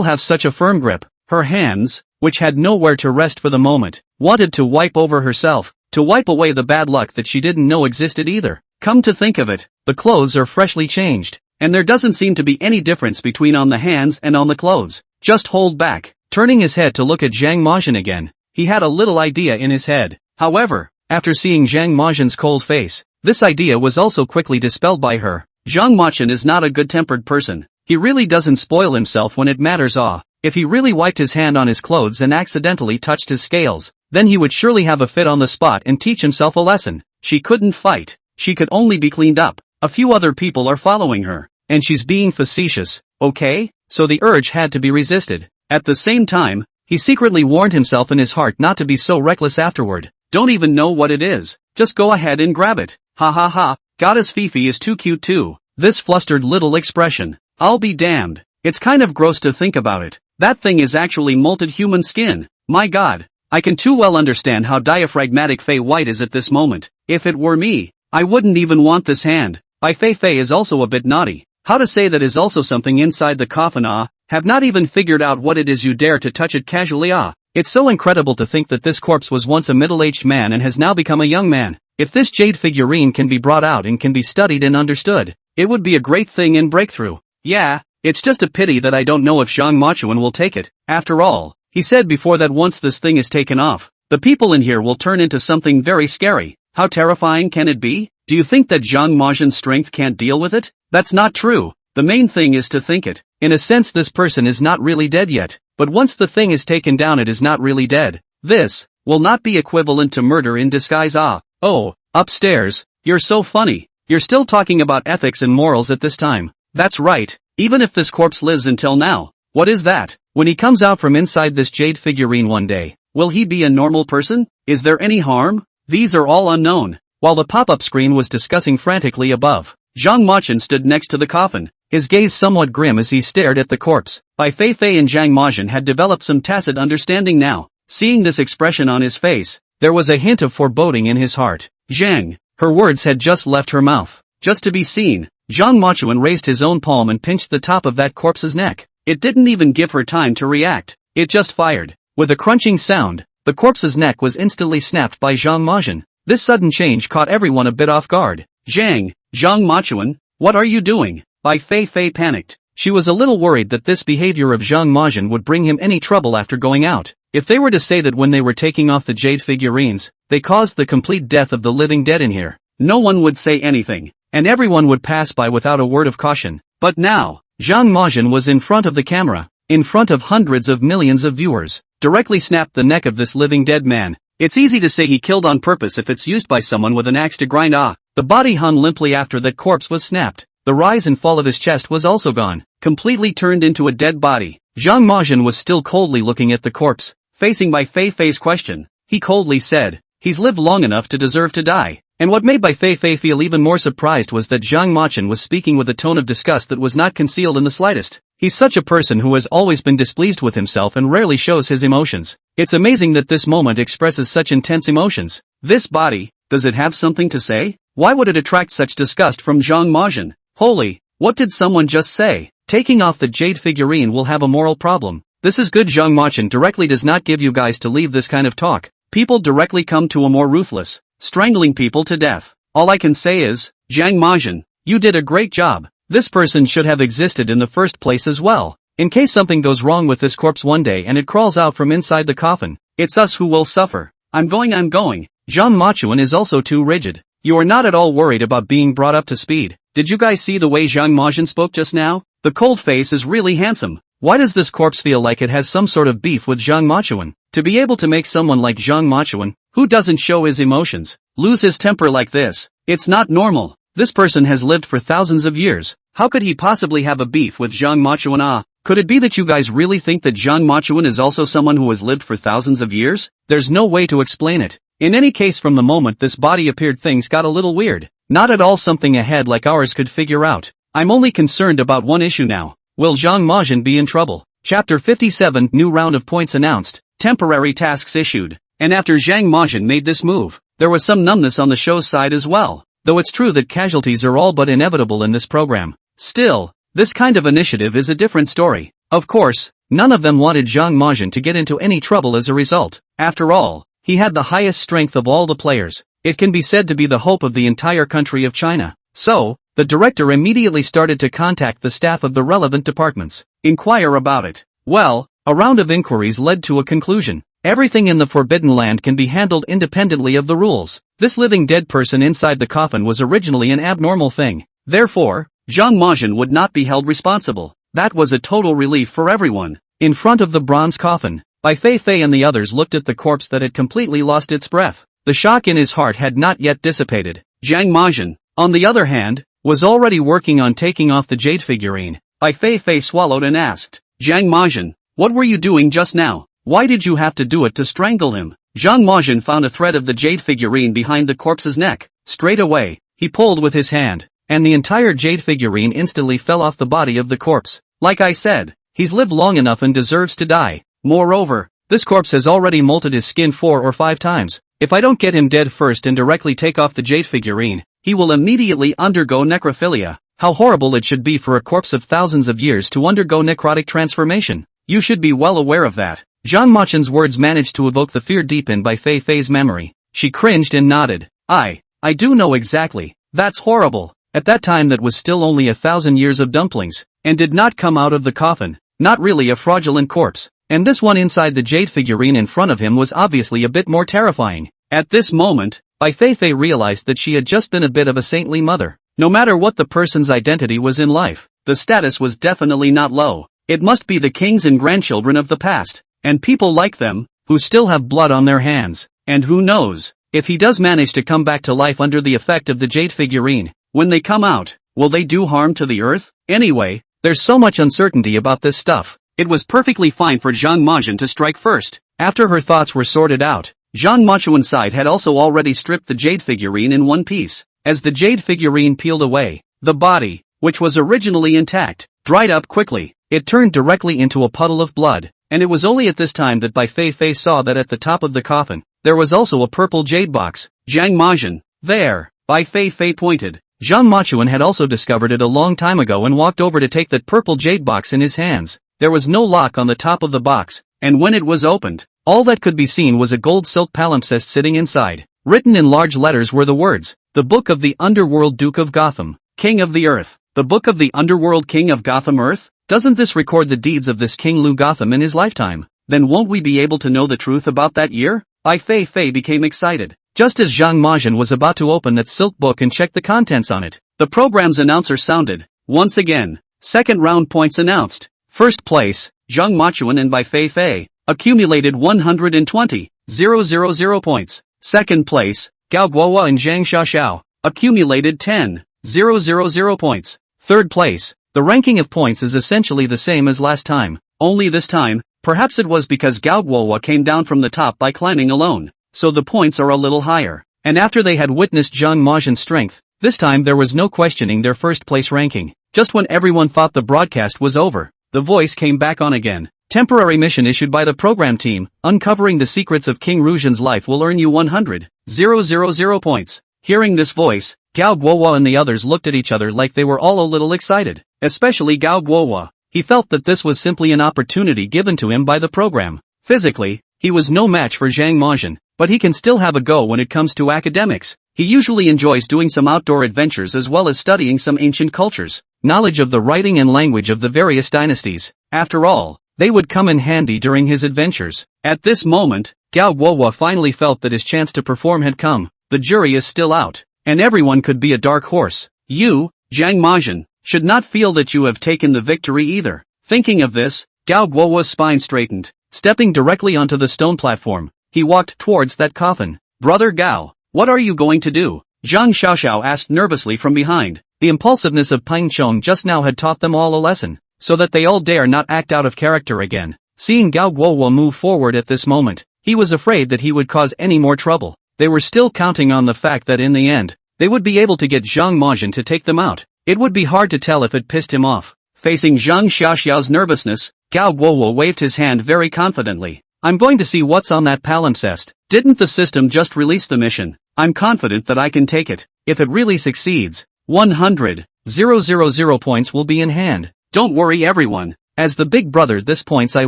have such a firm grip. Her hands, which had nowhere to rest for the moment, wanted to wipe over herself, to wipe away the bad luck that she didn't know existed either. Come to think of it, the clothes are freshly changed, and there doesn't seem to be any difference between on the hands and on the clothes. Just hold back. Turning his head to look at Zhang Majin again, he had a little idea in his head. However, after seeing Zhang Majin's cold face, this idea was also quickly dispelled by her. Zhang Majin is not a good-tempered person. He really doesn't spoil himself when it matters. If he really wiped his hand on his clothes and accidentally touched his scales, then he would surely have a fit on the spot and teach himself a lesson. She couldn't fight. She could only be cleaned up. A few other people are following her, and she's being facetious, okay? So the urge had to be resisted. At the same time, he secretly warned himself in his heart not to be so reckless afterward. Don't even know what it is. Just go ahead and grab it. Ha ha ha, Goddess Fifi is too cute too. This flustered little expression. I'll be damned. It's kind of gross to think about it. That thing is actually molted human skin. My god. I can too well understand how diaphragmatic Fei White is at this moment. If it were me, I wouldn't even want this hand. Bai Feifei is also a bit naughty. How to say that is also something inside the coffin. Have not even figured out what it is. You dare to touch it casually. It's so incredible to think that this corpse was once a middle-aged man and has now become a young man. If this jade figurine can be brought out and can be studied and understood, it would be a great thing and breakthrough. Yeah, it's just a pity that I don't know if Zhang Majin will take it. After all, he said before that once this thing is taken off, the people in here will turn into something very scary. How terrifying can it be? Do you think that Zhang Majin's strength can't deal with it? That's not true. The main thing is to think it. In a sense, this person is not really dead yet, but once the thing is taken down it is not really dead. This will not be equivalent to murder in disguise. Oh, upstairs. You're so funny. You're still talking about ethics and morals at this time. That's right. Even if this corpse lives until now. What is that? When he comes out from inside this jade figurine one day, will he be a normal person? Is there any harm? These are all unknown. While the pop-up screen was discussing frantically above, Zhang Majin stood next to the coffin, his gaze somewhat grim as he stared at the corpse. Bai Feifei and Zhang Majin had developed some tacit understanding now. Seeing this expression on his face, there was a hint of foreboding in his heart. Zhang, her words had just left her mouth. Just to be seen, Zhang Majin raised his own palm and pinched the top of that corpse's neck. It didn't even give her time to react. It just fired. With a crunching sound, the corpse's neck was instantly snapped by Zhang Majin. This sudden change caught everyone a bit off guard. Zhang Majin, what are you doing? Bai Feifei panicked. She was a little worried that this behavior of Zhang Majin would bring him any trouble after going out. If they were to say that when they were taking off the jade figurines, they caused the complete death of the living dead in here, no one would say anything, and everyone would pass by without a word of caution. But now, Zhang Majin was in front of the camera, in front of hundreds of millions of viewers, directly snapped the neck of this living dead man. It's easy to say he killed on purpose if it's used by someone with an axe to grind. The body hung limply after that corpse was snapped. The rise and fall of his chest was also gone, completely turned into a dead body. Zhang Majin was still coldly looking at the corpse, facing Bai Feifei's question. He coldly said, he's lived long enough to deserve to die. And what made Bai Feifei feel even more surprised was that Zhang Majin was speaking with a tone of disgust that was not concealed in the slightest. He's such a person who has always been displeased with himself and rarely shows his emotions. It's amazing that this moment expresses such intense emotions. This body, does it have something to say? Why would it attract such disgust from Zhang Majin? Holy, what did someone just say? Taking off the jade figurine will have a moral problem. This is good. Zhang Majin directly does not give you guys to leave this kind of talk. People directly come to a more ruthless, strangling people to death. All I can say is, Zhang Majin, you did a great job. This person should have existed in the first place as well. In case something goes wrong with this corpse one day and it crawls out from inside the coffin, it's us who will suffer. I'm going. Zhang Majin is also too rigid. You are not at all worried about being brought up to speed. Did you guys see the way Zhang Majin spoke just now? The cold face is really handsome. Why does this corpse feel like it has some sort of beef with Zhang Majin? To be able to make someone like Zhang Majin, who doesn't show his emotions, lose his temper like this, it's not normal. This person has lived for thousands of years. How could he possibly have a beef with Zhang Majin? Could it be that you guys really think that Zhang Majin is also someone who has lived for thousands of years? There's no way to explain it. In any case, from the moment this body appeared, things got a little weird. Not at all something a head like ours could figure out. I'm only concerned about one issue now. Will Zhang Majin be in trouble? Chapter 57 New round of points announced, temporary tasks issued. And after Zhang Majin made this move, there was some numbness on the show's side as well. Though it's true that casualties are all but inevitable in this program. Still, this kind of initiative is a different story. Of course, none of them wanted Zhang Majin to get into any trouble as a result. After all, he had the highest strength of all the players. It can be said to be the hope of the entire country of China. So, the director immediately started to contact the staff of the relevant departments. Inquire about it. Well, a round of inquiries led to a conclusion. Everything in the Forbidden Land can be handled independently of the rules. This living dead person inside the coffin was originally an abnormal thing. Therefore, Zhang Majin would not be held responsible. That was a total relief for everyone. In front of the bronze coffin, Bai Feifei and the others looked at the corpse that had completely lost its breath. The shock in his heart had not yet dissipated. Zhang Majin, on the other hand, was already working on taking off the jade figurine. Bai Feifei swallowed and asked, Zhang Majin, what were you doing just now? Why did you have to do it to strangle him? Zhang Majin found a thread of the jade figurine behind the corpse's neck. Straight away, he pulled with his hand, and the entire jade figurine instantly fell off the body of the corpse. Like I said, he's lived long enough and deserves to die. Moreover, this corpse has already molted his skin 4 or 5 times. If I don't get him dead first and directly take off the jade figurine, he will immediately undergo necrophilia. How horrible it should be for a corpse of thousands of years to undergo necrotic transformation. You should be well aware of that. Zhang Majin's words managed to evoke the fear deep in Bai Feifei's memory. She cringed and nodded. I do know exactly. That's horrible. At that time that was still only 1,000 years of dumplings, and did not come out of the coffin. Not really a fraudulent corpse. And this one inside the jade figurine in front of him was obviously a bit more terrifying. At this moment, Bai Feifei realized that she had just been a bit of a saintly mother. No matter what the person's identity was in life, the status was definitely not low. It must be the kings and grandchildren of the past. And people like them, who still have blood on their hands. And who knows, if he does manage to come back to life under the effect of the jade figurine, when they come out, will they do harm to the earth? Anyway, there's so much uncertainty about this stuff. It was perfectly fine for Zhang Majin to strike first. After her thoughts were sorted out, Zhang Machuan's side had also already stripped the jade figurine in one piece. As the jade figurine peeled away, the body, which was originally intact, dried up quickly. It turned directly into a puddle of blood. And it was only at this time that Bai Feifei saw that at the top of the coffin, there was also a purple jade box. Zhang Majin, there, Bai Feifei pointed. Zhang Machuan had also discovered it a long time ago and walked over to take that purple jade box in his hands. There was no lock on the top of the box, and when it was opened, all that could be seen was a gold silk palimpsest sitting inside. Written in large letters were the words, The Book of the Underworld Duke of Gotham, King of the Earth. The Book of the Underworld King of Gotham Earth? Doesn't this record the deeds of this King Lu Gotham in his lifetime? Then won't we be able to know the truth about that year? Bai Feifei became excited. Just as Zhang Majin was about to open that silk book and check the contents on it, the program's announcer sounded. Once again, second round points announced. First place, Zhang Machuan and Bai Feifei, accumulated 120,000 points. Second place, Gao Guohua and Zhang Xiaoxiao, accumulated 10,000 points. Third place. The ranking of points is essentially the same as last time, only this time, perhaps it was because Gao Guohua came down from the top by climbing alone, so the points are a little higher. And after they had witnessed Zhang Majin's strength, this time there was no questioning their first place ranking. Just when everyone thought the broadcast was over, the voice came back on again. Temporary mission issued by the program team, uncovering the secrets of King Rujian's life will earn you 100,000 points. Hearing this voice, Gao Guohua and the others looked at each other like they were all a little excited. Especially Gao Guohua. He felt that this was simply an opportunity given to him by the program. Physically, he was no match for Zhang Majin, but he can still have a go when it comes to academics. He usually enjoys doing some outdoor adventures as well as studying some ancient cultures. Knowledge of the writing and language of the various dynasties. After all, they would come in handy during his adventures. At this moment, Gao Guohua finally felt that his chance to perform had come. The jury is still out, and everyone could be a dark horse. You, Zhang Majin, should not feel that you have taken the victory either. Thinking of this, Gao Guohua's spine straightened. Stepping directly onto the stone platform, he walked towards that coffin. Brother Gao, what are you going to do? Zhang Xiaoxiao asked nervously from behind. The impulsiveness of Pang Chong just now had taught them all a lesson, so that they all dare not act out of character again. Seeing Gao Guohua move forward at this moment, he was afraid that he would cause any more trouble. They were still counting on the fact that in the end, they would be able to get Zhang Majin to take them out. It would be hard to tell if it pissed him off. Facing Zhang Xiaoxiao's nervousness, Gao Guowo waved his hand very confidently. I'm going to see what's on that palimpsest. Didn't the system just release the mission? I'm confident that I can take it. If it really succeeds, 100,000 points will be in hand. Don't worry everyone. As the big brother this points I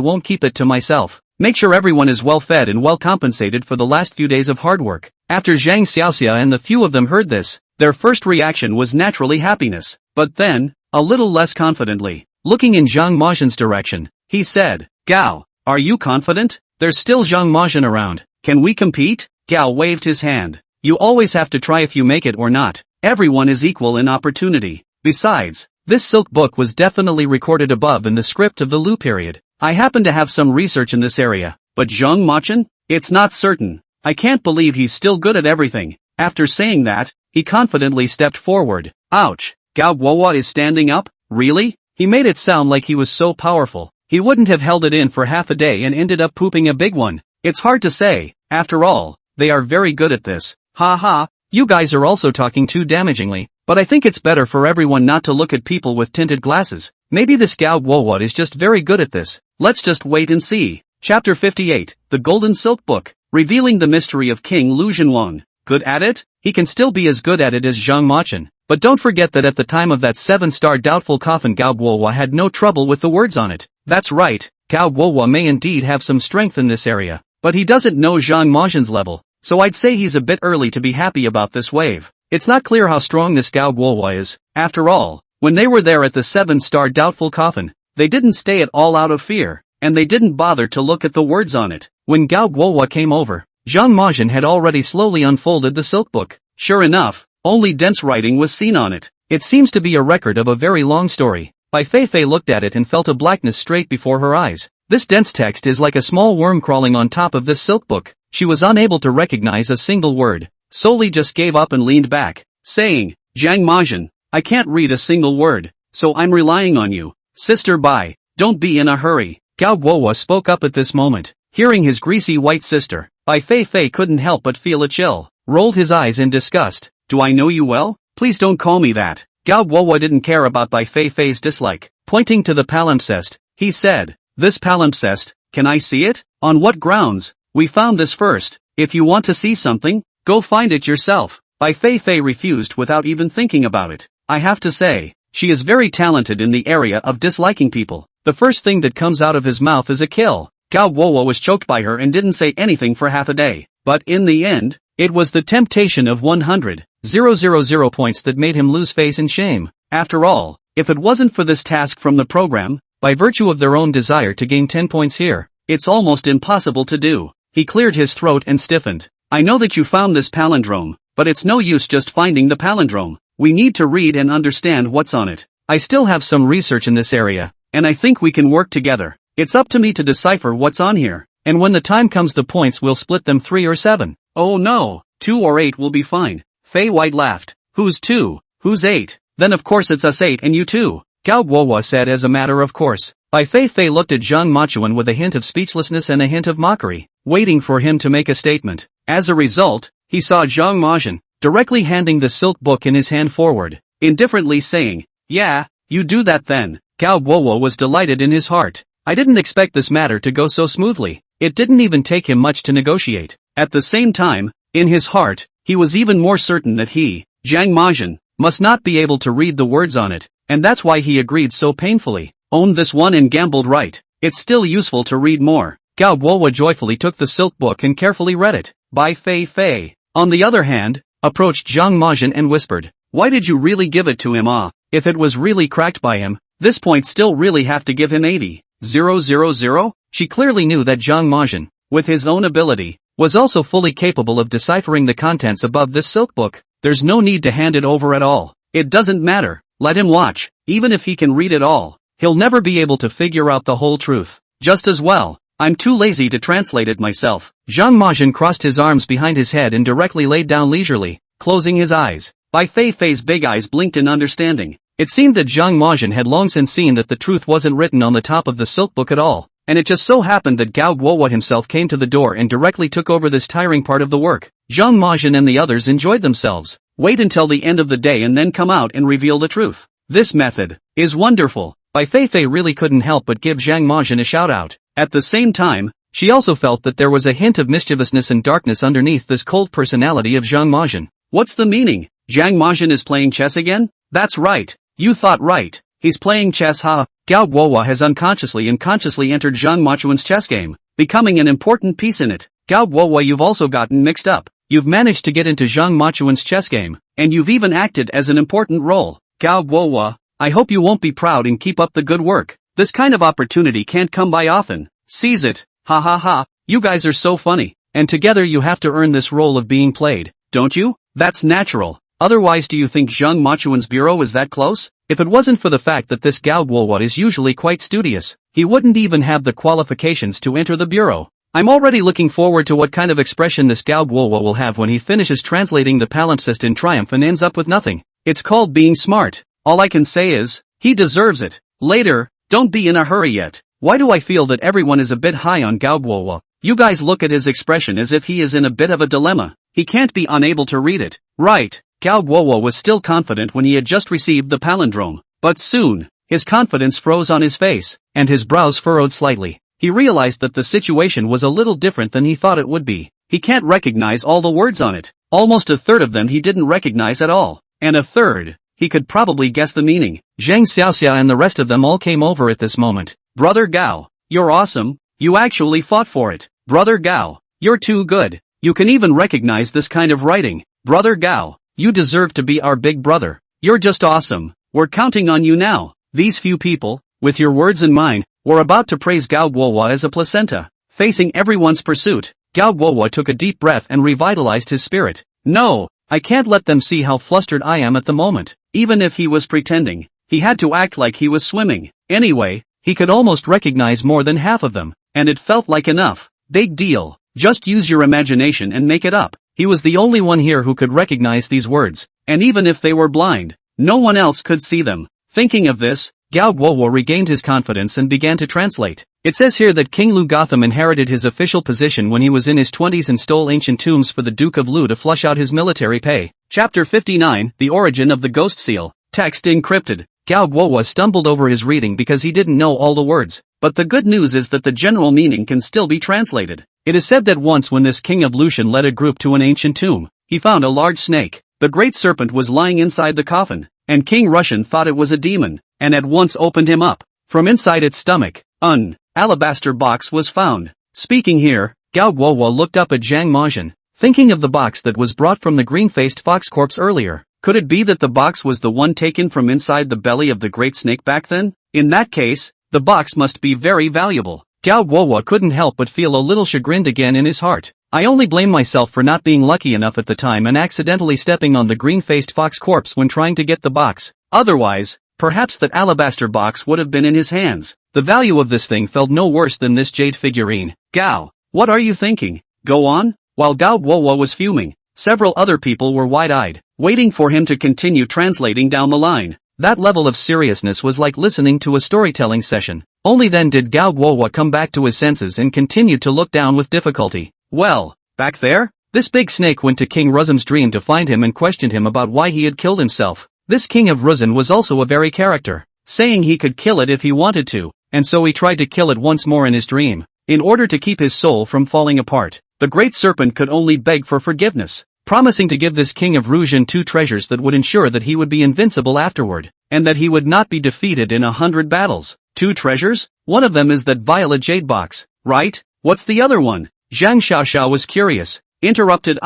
won't keep it to myself. Make sure everyone is well fed and well compensated for the last few days of hard work. After Zhang Xiaoxia and the few of them heard this, their first reaction was naturally happiness. But then, a little less confidently, looking in Zhang Mazhen's direction, he said, Gao, are you confident? There's still Zhang Mazhen around. Can we compete? Gao waved his hand. You always have to try if you make it or not. Everyone is equal in opportunity. Besides, this silk book was definitely recorded above in the script of the Lu period. I happen to have some research in this area. But Zhang Mazhen? It's not certain. I can't believe he's still good at everything. After saying that, he confidently stepped forward. Ouch. Gao Guowo is standing up? Really? He made it sound like he was so powerful. He wouldn't have held it in for half a day and ended up pooping a big one. It's hard to say. After all, they are very good at this. Ha ha, you guys are also talking too damagingly, but I think it's better for everyone not to look at people with tinted glasses. Maybe this Gao Guowo is just very good at this. Let's just wait and see. Chapter 58, The Golden Silk Book, revealing the mystery of King Lu Zhenwang. Good at it? He can still be as good at it as Zhang Mazhen. But don't forget that at the time of that 7-star doubtful coffin Gao Guowo had no trouble with the words on it. That's right, Gao Guowo may indeed have some strength in this area, but he doesn't know Zhang Mazhen's level, so I'd say he's a bit early to be happy about this wave. It's not clear how strong this Gao Guowo is. After all, when they were there at the 7-star doubtful coffin, they didn't stay at all out of fear, and they didn't bother to look at the words on it. When Gao Guowo came over, Zhang Mazhen had already slowly unfolded the silk book. Sure enough, only dense writing was seen on it. It seems to be a record of a very long story. Bai Feifei looked at it and felt a blackness straight before her eyes. This dense text is like a small worm crawling on top of this silk book. She was unable to recognize a single word. Solely just gave up and leaned back, saying, Zhang Mazhen, I can't read a single word, so I'm relying on you. Sister Bai, don't be in a hurry. Gao Guowo spoke up at this moment. Hearing his greasy white sister, Bai Feifei couldn't help but feel a chill. Rolled his eyes in disgust. Do I know you well? Please don't call me that. Gao Guowo didn't care about Bai Feifei's dislike. Pointing to the palimpsest, he said, This palimpsest, can I see it? On what grounds? We found this first. If you want to see something, go find it yourself. Bai Feifei refused without even thinking about it. I have to say, she is very talented in the area of disliking people. The first thing that comes out of his mouth is a kill. Gao Guowo was choked by her and didn't say anything for half a day. But in the end, it was the temptation of 100,000 points that made him lose face in shame. After all, if it wasn't for this task from the program, by virtue of their own desire to gain 10 points here, it's almost impossible to do. He cleared his throat and stiffened. I know that you found this palindrome, but it's no use just finding the palindrome. We need to read and understand what's on it. I still have some research in this area, and I think we can work together. It's up to me to decipher what's on here, and when the time comes the points we'll split them 3 or 7. Oh no, 2 or 8 will be fine. Fei White laughed. Who's 2? Who's 8? Then of course it's us 8 and you 2. Gao Guowo said as a matter of course. Bai Feifei looked at Zhang Mazhen with a hint of speechlessness and a hint of mockery, waiting for him to make a statement. As a result, he saw Zhang Mazhen directly handing the silk book in his hand forward, indifferently saying, Yeah, you do that then. Gao Guowo was delighted in his heart. I didn't expect this matter to go so smoothly. It didn't even take him much to negotiate. At the same time, in his heart, he was even more certain that he, Zhang Mazhen, must not be able to read the words on it, and that's why he agreed so painfully. Owned this one and gambled right. It's still useful to read more. Gao Guowo joyfully took the silk book and carefully read it. Bai Feifei, on the other hand, approached Zhang Mazhen and whispered, Why did you really give it to him? If it was really cracked by him, this point still really have to give him 80,000? She clearly knew that Zhang Mazhen, with his own ability, was also fully capable of deciphering the contents above this silk book. There's no need to hand it over at all. It doesn't matter. Let him watch. Even if he can read it all, he'll never be able to figure out the whole truth. Just as well, I'm too lazy to translate it myself. Zhang Mazhen crossed his arms behind his head and directly laid down leisurely, closing his eyes. Bai Feifei's big eyes blinked in understanding. It seemed that Zhang Mazhen had long since seen that the truth wasn't written on the top of the silk book at all, and it just so happened that Gao Guowo himself came to the door and directly took over this tiring part of the work. Zhang Mazhen and the others enjoyed themselves. Wait until the end of the day and then come out and reveal the truth. This method is wonderful. Bai Feifei really couldn't help but give Zhang Majin a shout out. At the same time, she also felt that there was a hint of mischievousness and darkness underneath this cold personality of Zhang Majin. What's the meaning? Zhang Majin is playing chess again? That's right. You thought right. He's playing chess, ha. Gao Guohua has unconsciously and consciously entered Zhang Machuan's chess game, becoming an important piece in it. Gao Guohua, you've also gotten mixed up. You've managed to get into Zhang Machuan's chess game, and you've even acted as an important role. Gao Guohua, I hope you won't be proud and keep up the good work. This kind of opportunity can't come by often. Seize it. Ha ha ha. You guys are so funny. And together you have to earn this role of being played, don't you? That's natural. Otherwise, do you think Zhang Machuan's bureau is that close? If it wasn't for the fact that this Gao Guohua is usually quite studious, he wouldn't even have the qualifications to enter the bureau. I'm already looking forward to what kind of expression this Gao Guohua will have when he finishes translating the palimpsest in triumph and ends up with nothing. It's called being smart. All I can say is, he deserves it. Later, don't be in a hurry yet. Why do I feel that everyone is a bit high on Gao Guohua? You guys look at his expression as if he is in a bit of a dilemma. He can't be unable to read it. Right. Gao Guohua was still confident when he had just received the palindrome. But soon, his confidence froze on his face, and his brows furrowed slightly. He realized that the situation was a little different than he thought it would be. He can't recognize all the words on it. Almost a third of them he didn't recognize at all. And a third, he could probably guess the meaning. Zhang Xiaoxia and the rest of them all came over at this moment. Brother Gao, you're awesome. You actually fought for it. Brother Gao, you're too good. You can even recognize this kind of writing. Brother Gao, you deserve to be our big brother. You're just awesome. We're counting on you now. These few people, with your words in mind, were about to praise Gao Guohua as a placenta. Facing everyone's pursuit, Gao Guohua took a deep breath and revitalized his spirit. No, I can't let them see how flustered I am at the moment. Even if he was pretending, he had to act like he was swimming. Anyway, he could almost recognize more than half of them, and it felt like enough. Big deal. Just use your imagination and make it up. He was the only one here who could recognize these words, and even if they were blind, no one else could see them. Thinking of this, Gao Guohua regained his confidence and began to translate. It says here that King Lu Gotham inherited his official position when he was in his 20s and stole ancient tombs for the Duke of Lu to flush out his military pay. Chapter 59, The Origin of the Ghost Seal. Text encrypted. Gao Guohua stumbled over his reading because he didn't know all the words, but the good news is that the general meaning can still be translated. It is said that once when this king of Lushan led a group to an ancient tomb, he found a large snake. The great serpent was lying inside the coffin, and King Rushan thought it was a demon, and at once opened him up. From inside its stomach, an alabaster box was found. Speaking here, Gao Guohua looked up at Zhang Majin, thinking of the box that was brought from the green-faced fox corpse earlier. Could it be that the box was the one taken from inside the belly of the great snake back then? In that case, the box must be very valuable. Gao Guohua couldn't help but feel a little chagrined again in his heart. I only blame myself for not being lucky enough at the time and accidentally stepping on the green-faced fox corpse when trying to get the box. Otherwise, perhaps that alabaster box would have been in his hands. The value of this thing felt no worse than this jade figurine. Gao, what are you thinking? Go on? While Gao Guohua was fuming, several other people were wide-eyed, waiting for him to continue translating down the line. That level of seriousness was like listening to a storytelling session. Only then did Gao Guohua come back to his senses and continued to look down with difficulty. Well, back there? This big snake went to King Ruzum's dream to find him and questioned him about why he had killed himself. This king of Ruzun was also a very character, saying he could kill it if he wanted to, and so he tried to kill it once more in his dream. In order to keep his soul from falling apart, the great serpent could only beg for forgiveness, promising to give this king of Ruzun 2 treasures that would ensure that he would be invincible afterward, and that he would not be defeated in 100 battles. 2 treasures? One of them is that violet jade box, right? What's the other one? Zhang Xiaoxiao was curious. Interrupted.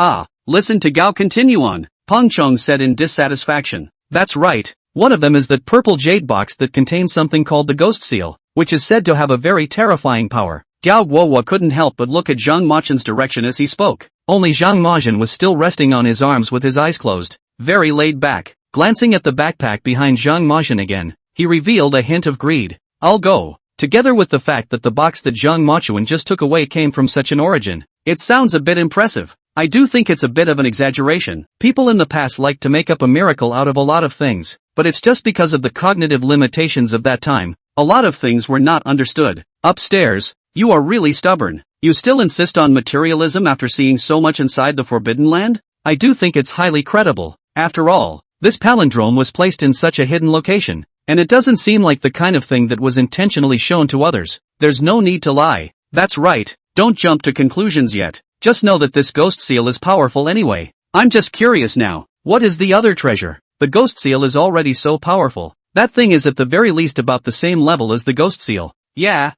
Listen to Gao continue on, Peng Chong said in dissatisfaction. That's right, one of them is that purple jade box that contains something called the Ghost Seal, which is said to have a very terrifying power. Gao Guohua couldn't help but look at Zhang Machin's direction as he spoke. Only Zhang Machin was still resting on his arms with his eyes closed, very laid back. Glancing at the backpack behind Zhang Machin again, he revealed a hint of greed. I'll go. Together with the fact that the box that Zhang Machuan just took away came from such an origin, it sounds a bit impressive. I do think it's a bit of an exaggeration. People in the past liked to make up a miracle out of a lot of things, but it's just because of the cognitive limitations of that time. A lot of things were not understood. Upstairs, you are really stubborn. You still insist on materialism after seeing so much inside the Forbidden Land? I do think it's highly credible. After all, this palindrome was placed in such a hidden location, and it doesn't seem like the kind of thing that was intentionally shown to others. There's no need to lie. That's right, don't jump to conclusions yet. Just know that this ghost seal is powerful anyway. I'm just curious now, what is the other treasure? The ghost seal is already so powerful. That thing is at the very least about the same level as the ghost seal. Yeah,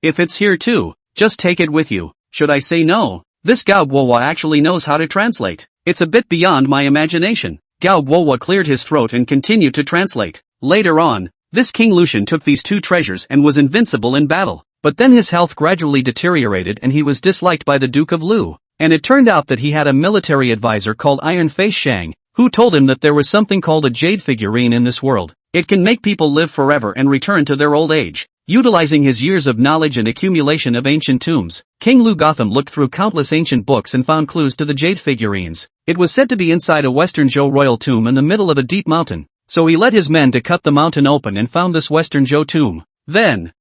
if it's here too, just take it with you. Should I say no? This Gao Guohua actually knows how to translate. It's a bit beyond my imagination. Gao Guohua cleared his throat and continued to translate. Later on, this King Lucian took these two treasures and was invincible in battle. But then his health gradually deteriorated and he was disliked by the Duke of Lu. And it turned out that he had a military advisor called Iron Face Shang, who told him that there was something called a jade figurine in this world. It can make people live forever and return to their old age. Utilizing his years of knowledge and accumulation of ancient tombs, King Lu Gotham looked through countless ancient books and found clues to the jade figurines. It was said to be inside a Western Zhou royal tomb in the middle of a deep mountain. So he led his men to cut the mountain open and found this Western Zhou tomb. Then,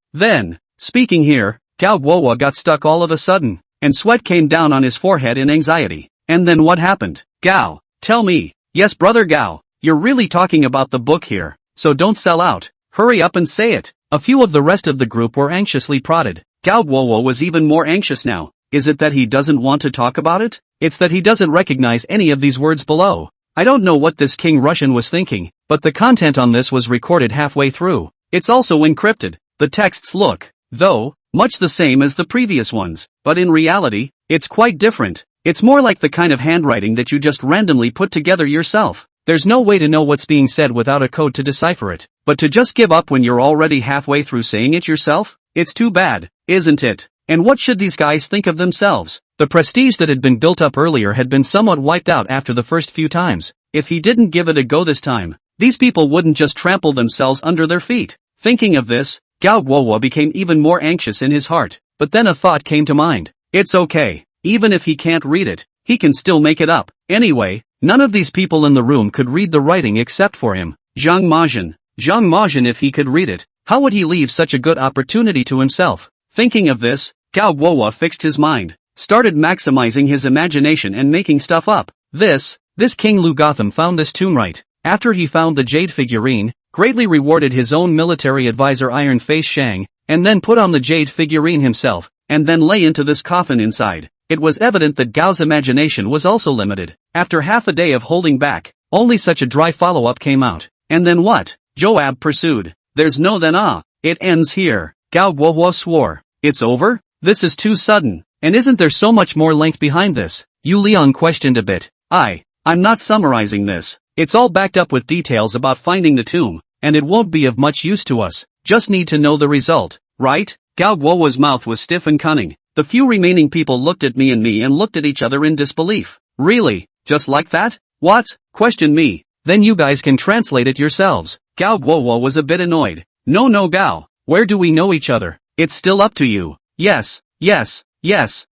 speaking here, Gao Guohua got stuck all of a sudden, and sweat came down on his forehead in anxiety. And then what happened? Gao, tell me. Yes, brother Gao, you're really talking about the book here, so don't sell out. Hurry up and say it. A few of the rest of the group were anxiously prodded. Gao Guohua was even more anxious now. Is it that he doesn't want to talk about it? It's that he doesn't recognize any of these words below. I don't know what this King Russian was thinking, but the content on this was recorded halfway through. It's also encrypted. The texts look, though, much the same as the previous ones, but in reality, it's quite different. It's more like the kind of handwriting that you just randomly put together yourself. There's no way to know what's being said without a code to decipher it. But to just give up when you're already halfway through saying it yourself? It's too bad, isn't it? And what should these guys think of themselves? The prestige that had been built up earlier had been somewhat wiped out after the first few times. If he didn't give it a go this time, these people wouldn't just trample themselves under their feet. Thinking of this, Gao Guohua became even more anxious in his heart. But then a thought came to mind. It's okay. Even if he can't read it, he can still make it up. Anyway, none of these people in the room could read the writing except for him. Zhang Mazhen, if he could read it, how would he leave such a good opportunity to himself? Thinking of this, Gao Guohua fixed his mind, started maximizing his imagination and making stuff up. This King Lu Gotham found this tomb right after he found the jade figurine, greatly rewarded his own military advisor Iron Face Shang, and then put on the jade figurine himself, and then lay into this coffin inside. It was evident that Gao's imagination was also limited. After half a day of holding back, only such a dry follow-up came out. And then what? Joab pursued. There's no then it ends here. Gao Guohua swore. It's over? This is too sudden. And isn't there so much more length behind this? Yu Liang questioned a bit. I'm not summarizing this. It's all backed up with details about finding the tomb, and it won't be of much use to us. Just need to know the result, right? Gao Guohua's mouth was stiff and cunning. The few remaining people looked at me and looked at each other in disbelief. Really? Just like that? What? Questioned me. Then you guys can translate it yourselves. Gao Guohua was a bit annoyed. No Gao. Where do we know each other? It's still up to you. Yes.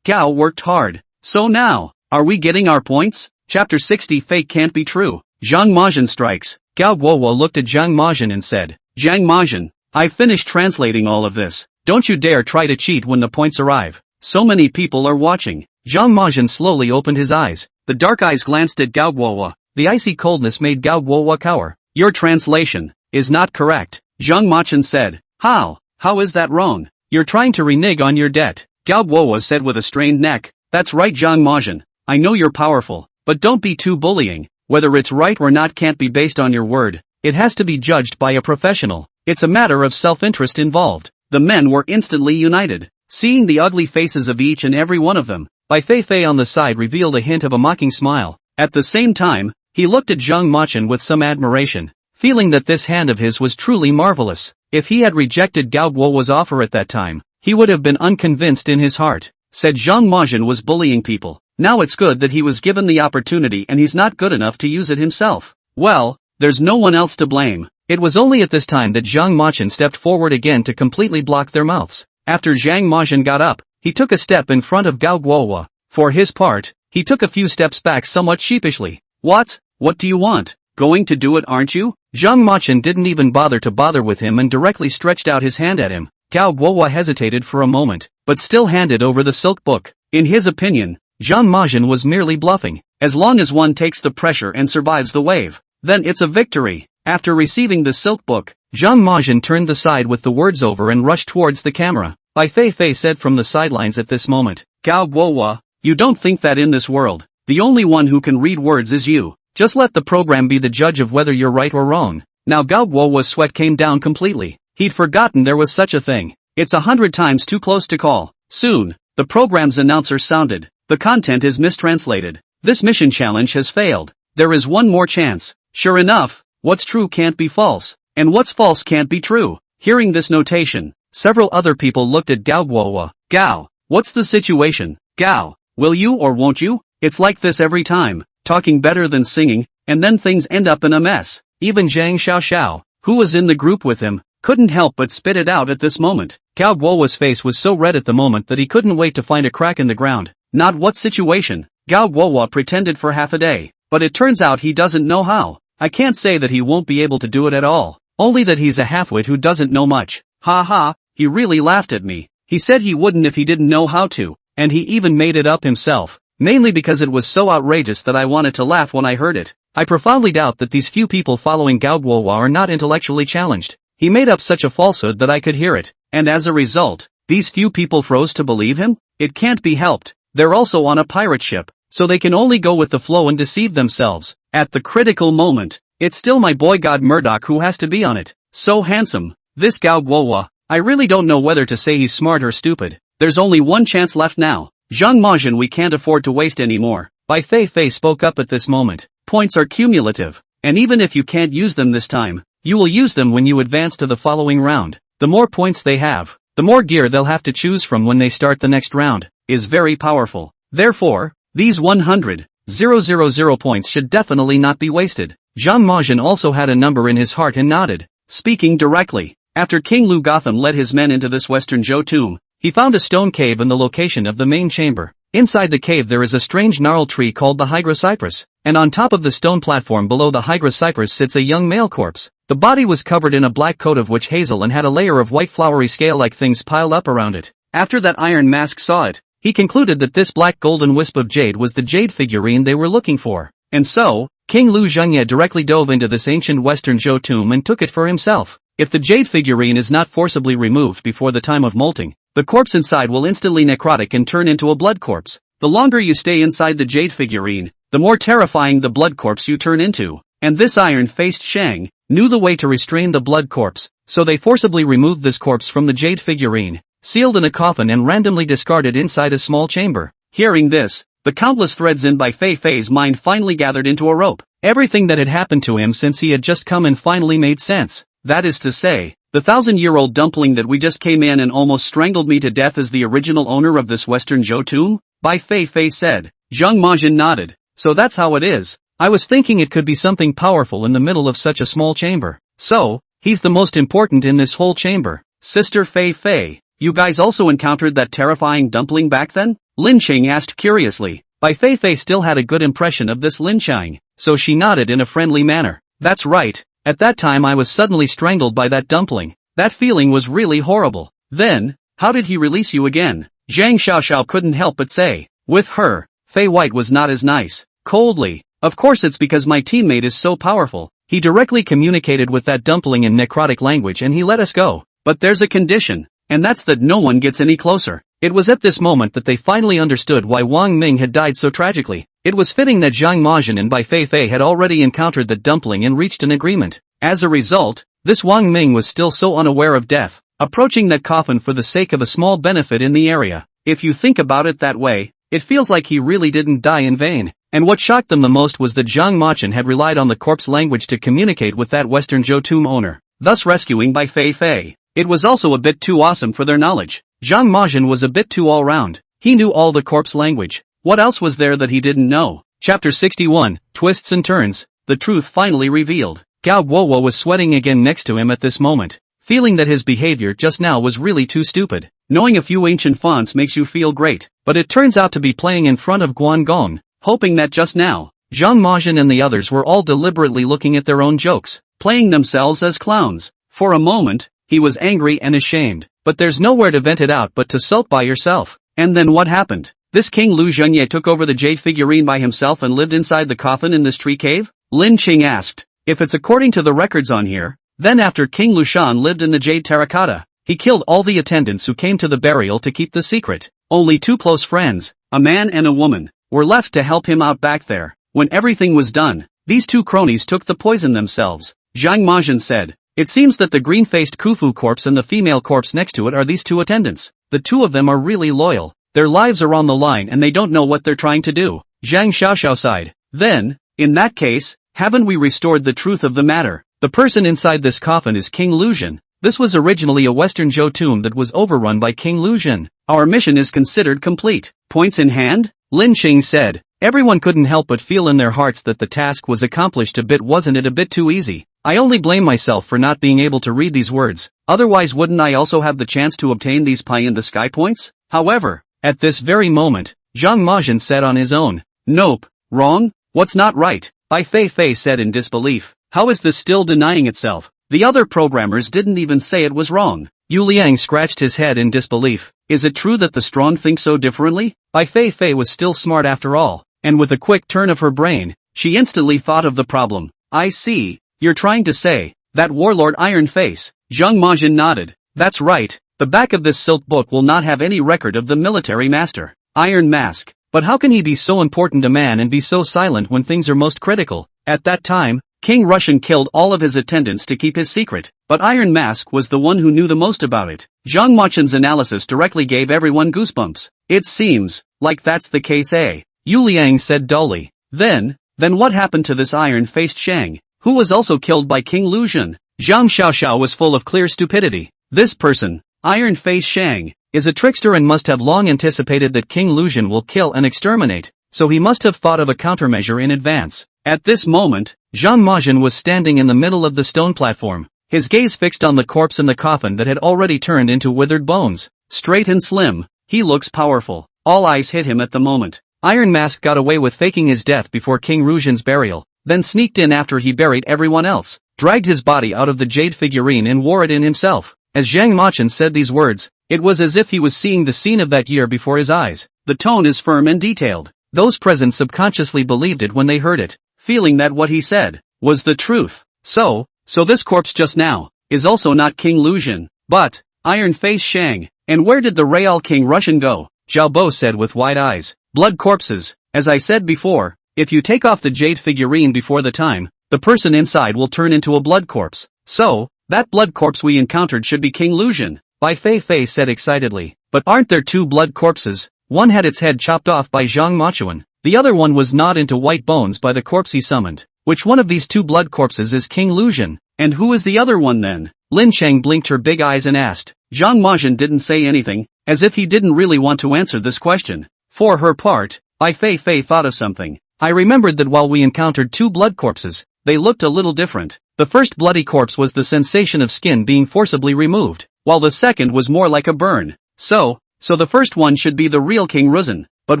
Gao worked hard. So now, are we getting our points? Chapter 60 Fake Can't Be True. Zhang Mazhen strikes. Gao Guohua looked at Zhang Mazhen and said, Zhang Mazhen, I've finished translating all of this. Don't you dare try to cheat when the points arrive. So many people are watching. Zhang Mazhen slowly opened his eyes. The dark eyes glanced at Gao Guohua. The icy coldness made Gao Guohua cower. Your translation is not correct. Zhang Mazhen said. How? How is that wrong? You're trying to renege on your debt. Gao Guohua said with a strained neck. That's right, Zhang Mazhen. I know you're powerful, but don't be too bullying. Whether it's right or not can't be based on your word. It has to be judged by a professional. It's a matter of self-interest involved. The men were instantly united. Seeing the ugly faces of each and every one of them, Bai Feifei on the side revealed a hint of a mocking smile. At the same time, he looked at Zhang Mazhen with some admiration, feeling that this hand of his was truly marvelous. If he had rejected Gao Guohua's offer at that time, he would have been unconvinced in his heart. Said Zhang Mazhen was bullying people. Now it's good that he was given the opportunity and he's not good enough to use it himself. Well, there's no one else to blame. It was only at this time that Zhang Mazhen stepped forward again to completely block their mouths. After Zhang Mazhen got up, he took a step in front of Gao Guohua. For his part, he took a few steps back somewhat sheepishly. What do you want? Going to do it, aren't you? Zhang Mazhen didn't even bother with him and directly stretched out his hand at him. Gao Guohua hesitated for a moment, but still handed over the silk book. In his opinion, Zhang Mazhen was merely bluffing. as long as one takes the pressure and survives the wave, then it's a victory. After receiving the silk book, Zhang Majin turned the side with the words over and rushed towards the camera. Bai Feifei said from the sidelines at this moment, Gao Guohua, you don't think that in this world, the only one who can read words is you. Just let the program be the judge of whether you're right or wrong. Now Gao Guohua's sweat came down completely. He'd forgotten there was such a thing. It's 100 times too close to call. Soon, the program's announcer sounded. The content is mistranslated. This mission challenge has failed. There is one more chance. Sure enough, what's true can't be false, and what's false can't be true. Hearing this notation, several other people looked at Gao Guohua. Gao, what's the situation? Gao, will you or won't you? It's like this every time, talking better than singing, and then things end up in a mess. Even Zhang Xiaoxiao, who was in the group with him, couldn't help but spit it out at this moment. Gao Guohua's face was so red at the moment that he couldn't wait to find a crack in the ground. Not what situation? Gao Guohua pretended for half a day, but it turns out he doesn't know how. I can't say that he won't be able to do it at all, only that he's a halfwit who doesn't know much. Ha ha, he really laughed at me. He said he wouldn't if he didn't know how to, and he even made it up himself, mainly because it was so outrageous that I wanted to laugh when I heard it. I profoundly doubt that these few people following Gao Guohua are not intellectually challenged. He made up such a falsehood that I could hear it, and as a result, these few people froze to believe him? It can't be helped. They're also on a pirate ship, so they can only go with the flow and deceive themselves. At the critical moment, it's still my boy God Murdoch who has to be on it. So handsome. This Gao Guohua, I really don't know whether to say he's smart or stupid. There's only one chance left now. Zhang Majin, we can't afford to waste anymore. Bai Feifei spoke up at this moment. Points are cumulative, and even if you can't use them this time, you will use them when you advance to the following round. The more points they have, the more gear they'll have to choose from when they start the next round, is very powerful. Therefore, these 100,000 points should definitely not be wasted. Zhang Majin also had a number in his heart and nodded. Speaking directly, after King Lu Gotham led his men into this western Zhou tomb, he found a stone cave in the location of the main chamber. Inside the cave there is a strange gnarled tree called the Hydra Cypress, and on top of the stone platform below the Hydra Cypress sits a young male corpse. The body was covered in a black coat of witch hazel and had a layer of white flowery scale-like things piled up around it. After that Iron Mask saw it, he concluded that this black golden wisp of jade was the jade figurine they were looking for. And so, King Lu Zhengye directly dove into this ancient western Zhou tomb and took it for himself. If the jade figurine is not forcibly removed before the time of molting, the corpse inside will instantly necrotic and turn into a blood corpse. The longer you stay inside the jade figurine, the more terrifying the blood corpse you turn into. And this iron-faced Shang knew the way to restrain the blood corpse, so they forcibly removed this corpse from the jade figurine, sealed in a coffin and randomly discarded inside a small chamber. Hearing this, the countless threads in Bai Feifei's mind finally gathered into a rope. Everything that had happened to him since he had just come in finally made sense. That is to say, the 1,000-year-old dumpling that we just came in and almost strangled me to death is the original owner of this western Zhou tomb? Bai Feifei said. Zhang Majin nodded. So that's how it is. I was thinking it could be something powerful in the middle of such a small chamber. So, he's the most important in this whole chamber. Sister Feifei, you guys also encountered that terrifying dumpling back then? Lin Qing asked curiously. Bai Feifei still had a good impression of this Lin Qing, so she nodded in a friendly manner. That's right. At that time I was suddenly strangled by that dumpling. That feeling was really horrible. Then, how did he release you again? Zhang Xiaoxiao couldn't help but say. With her, Fei White was not as nice. Coldly. Of course it's because my teammate is so powerful. He directly communicated with that dumpling in necrotic language and he let us go. But there's a condition, and that's that no one gets any closer. It was at this moment that they finally understood why Wang Ming had died so tragically. It was fitting that Zhang Majin and Bai Feifei had already encountered the dumpling and reached an agreement. As a result, this Wang Ming was still so unaware of death, approaching that coffin for the sake of a small benefit in the area. If you think about it that way, it feels like he really didn't die in vain. And what shocked them the most was that Zhang Majin had relied on the corpse language to communicate with that western Zhou tomb owner, thus rescuing Bai Feifei. It was also a bit too awesome for their knowledge. Zhang Majin was a bit too all-round. He knew all the corpse language. What else was there that he didn't know? Chapter 61, Twists and Turns. The truth finally revealed. Gao Guohua was sweating again next to him at this moment, feeling that his behavior just now was really too stupid. Knowing a few ancient fonts makes you feel great, but it turns out to be playing in front of Guangong, hoping that just now, Zhang Majin and the others were all deliberately looking at their own jokes, playing themselves as clowns. For a moment, he was angry and ashamed, but there's nowhere to vent it out but to sulk by yourself. And then what happened? This King Lu Zhenye took over the jade figurine by himself and lived inside the coffin in this tree cave? Lin Qing asked. If it's according to the records on here, then after King Lushan lived in the jade terracotta, he killed all the attendants who came to the burial to keep the secret. Only 2 close friends, a man and a woman, were left to help him out back there. When everything was done, these 2 cronies took the poison themselves. Zhang Majin said. It seems that the green-faced Kufu corpse and the female corpse next to it are these 2 attendants. The 2 of them are really loyal. Their lives are on the line and they don't know what they're trying to do. Zhang Xiaoxiao sighed. Then, in that case, haven't we restored the truth of the matter? The person inside this coffin is King Luzhen. This was originally a Western Zhou tomb that was overrun by King Luzhen. Our mission is considered complete. Points in hand? Lin Qing said. Everyone couldn't help but feel in their hearts that the task was accomplished wasn't it a bit too easy? I only blame myself for not being able to read these words, otherwise wouldn't I also have the chance to obtain these pie in the sky points? However, at this very moment, Zhang Majin said on his own. Nope. Wrong? What's not right? Bai Feifei said in disbelief. How is this still denying itself? The other programmers didn't even say it was wrong. Yu Liang scratched his head in disbelief. Is it true that the strong think so differently? Bai Feifei was still smart after all, and with a quick turn of her brain, she instantly thought of the problem. I see. You're trying to say, that warlord Iron Face. Zhang Majin nodded. That's right, the back of this silk book will not have any record of the military master, Iron Mask. But how can he be so important a man and be so silent when things are most critical? At that time, King Russian killed all of his attendants to keep his secret, but Iron Mask was the one who knew the most about it. Zhang Machin's analysis directly gave everyone goosebumps. It seems like that's the case, eh? Yu Liang said dully. Then what happened to this iron-faced Shang, who was also killed by King Luzhen? Zhang Xiaoxiao was full of clear stupidity. This person, Iron-faced Shang, is a trickster and must have long anticipated that King Luzhen will kill and exterminate, so he must have thought of a countermeasure in advance. At this moment, Zhang Majin was standing in the middle of the stone platform, his gaze fixed on the corpse in the coffin that had already turned into withered bones. Straight and slim, he looks powerful. All eyes hit him at the moment. Iron Mask got away with faking his death before King Luzhen's burial, then sneaked in after he buried everyone else, dragged his body out of the jade figurine and wore it in himself. As Zhang Machin said these words, it was as if he was seeing the scene of that year before his eyes. The tone is firm and detailed. Those present subconsciously believed it when they heard it, feeling that what he said was the truth. So this corpse just now is also not King Luzhen, but Iron Face Shang. And where did the Real King Russian go? Zhao Bo said with wide eyes. Blood corpses. As I said before, if you take off the jade figurine before the time, the person inside will turn into a blood corpse. So, that blood corpse we encountered should be King Luzhen, Bai Feifei said excitedly. But aren't there 2 blood corpses? One had its head chopped off by Zhang Machuan. The other one was gnawed into white bones by the corpse he summoned. Which one of these 2 blood corpses is King Luzhen? And who is the other one then? Lin Cheng blinked her big eyes and asked. Zhang Majin didn't say anything, as if he didn't really want to answer this question. For her part, Bai Feifei thought of something. I remembered that while we encountered 2 blood corpses, they looked a little different. The first bloody corpse was the sensation of skin being forcibly removed, while the second was more like a burn. So the first one should be the real King Luzhen. But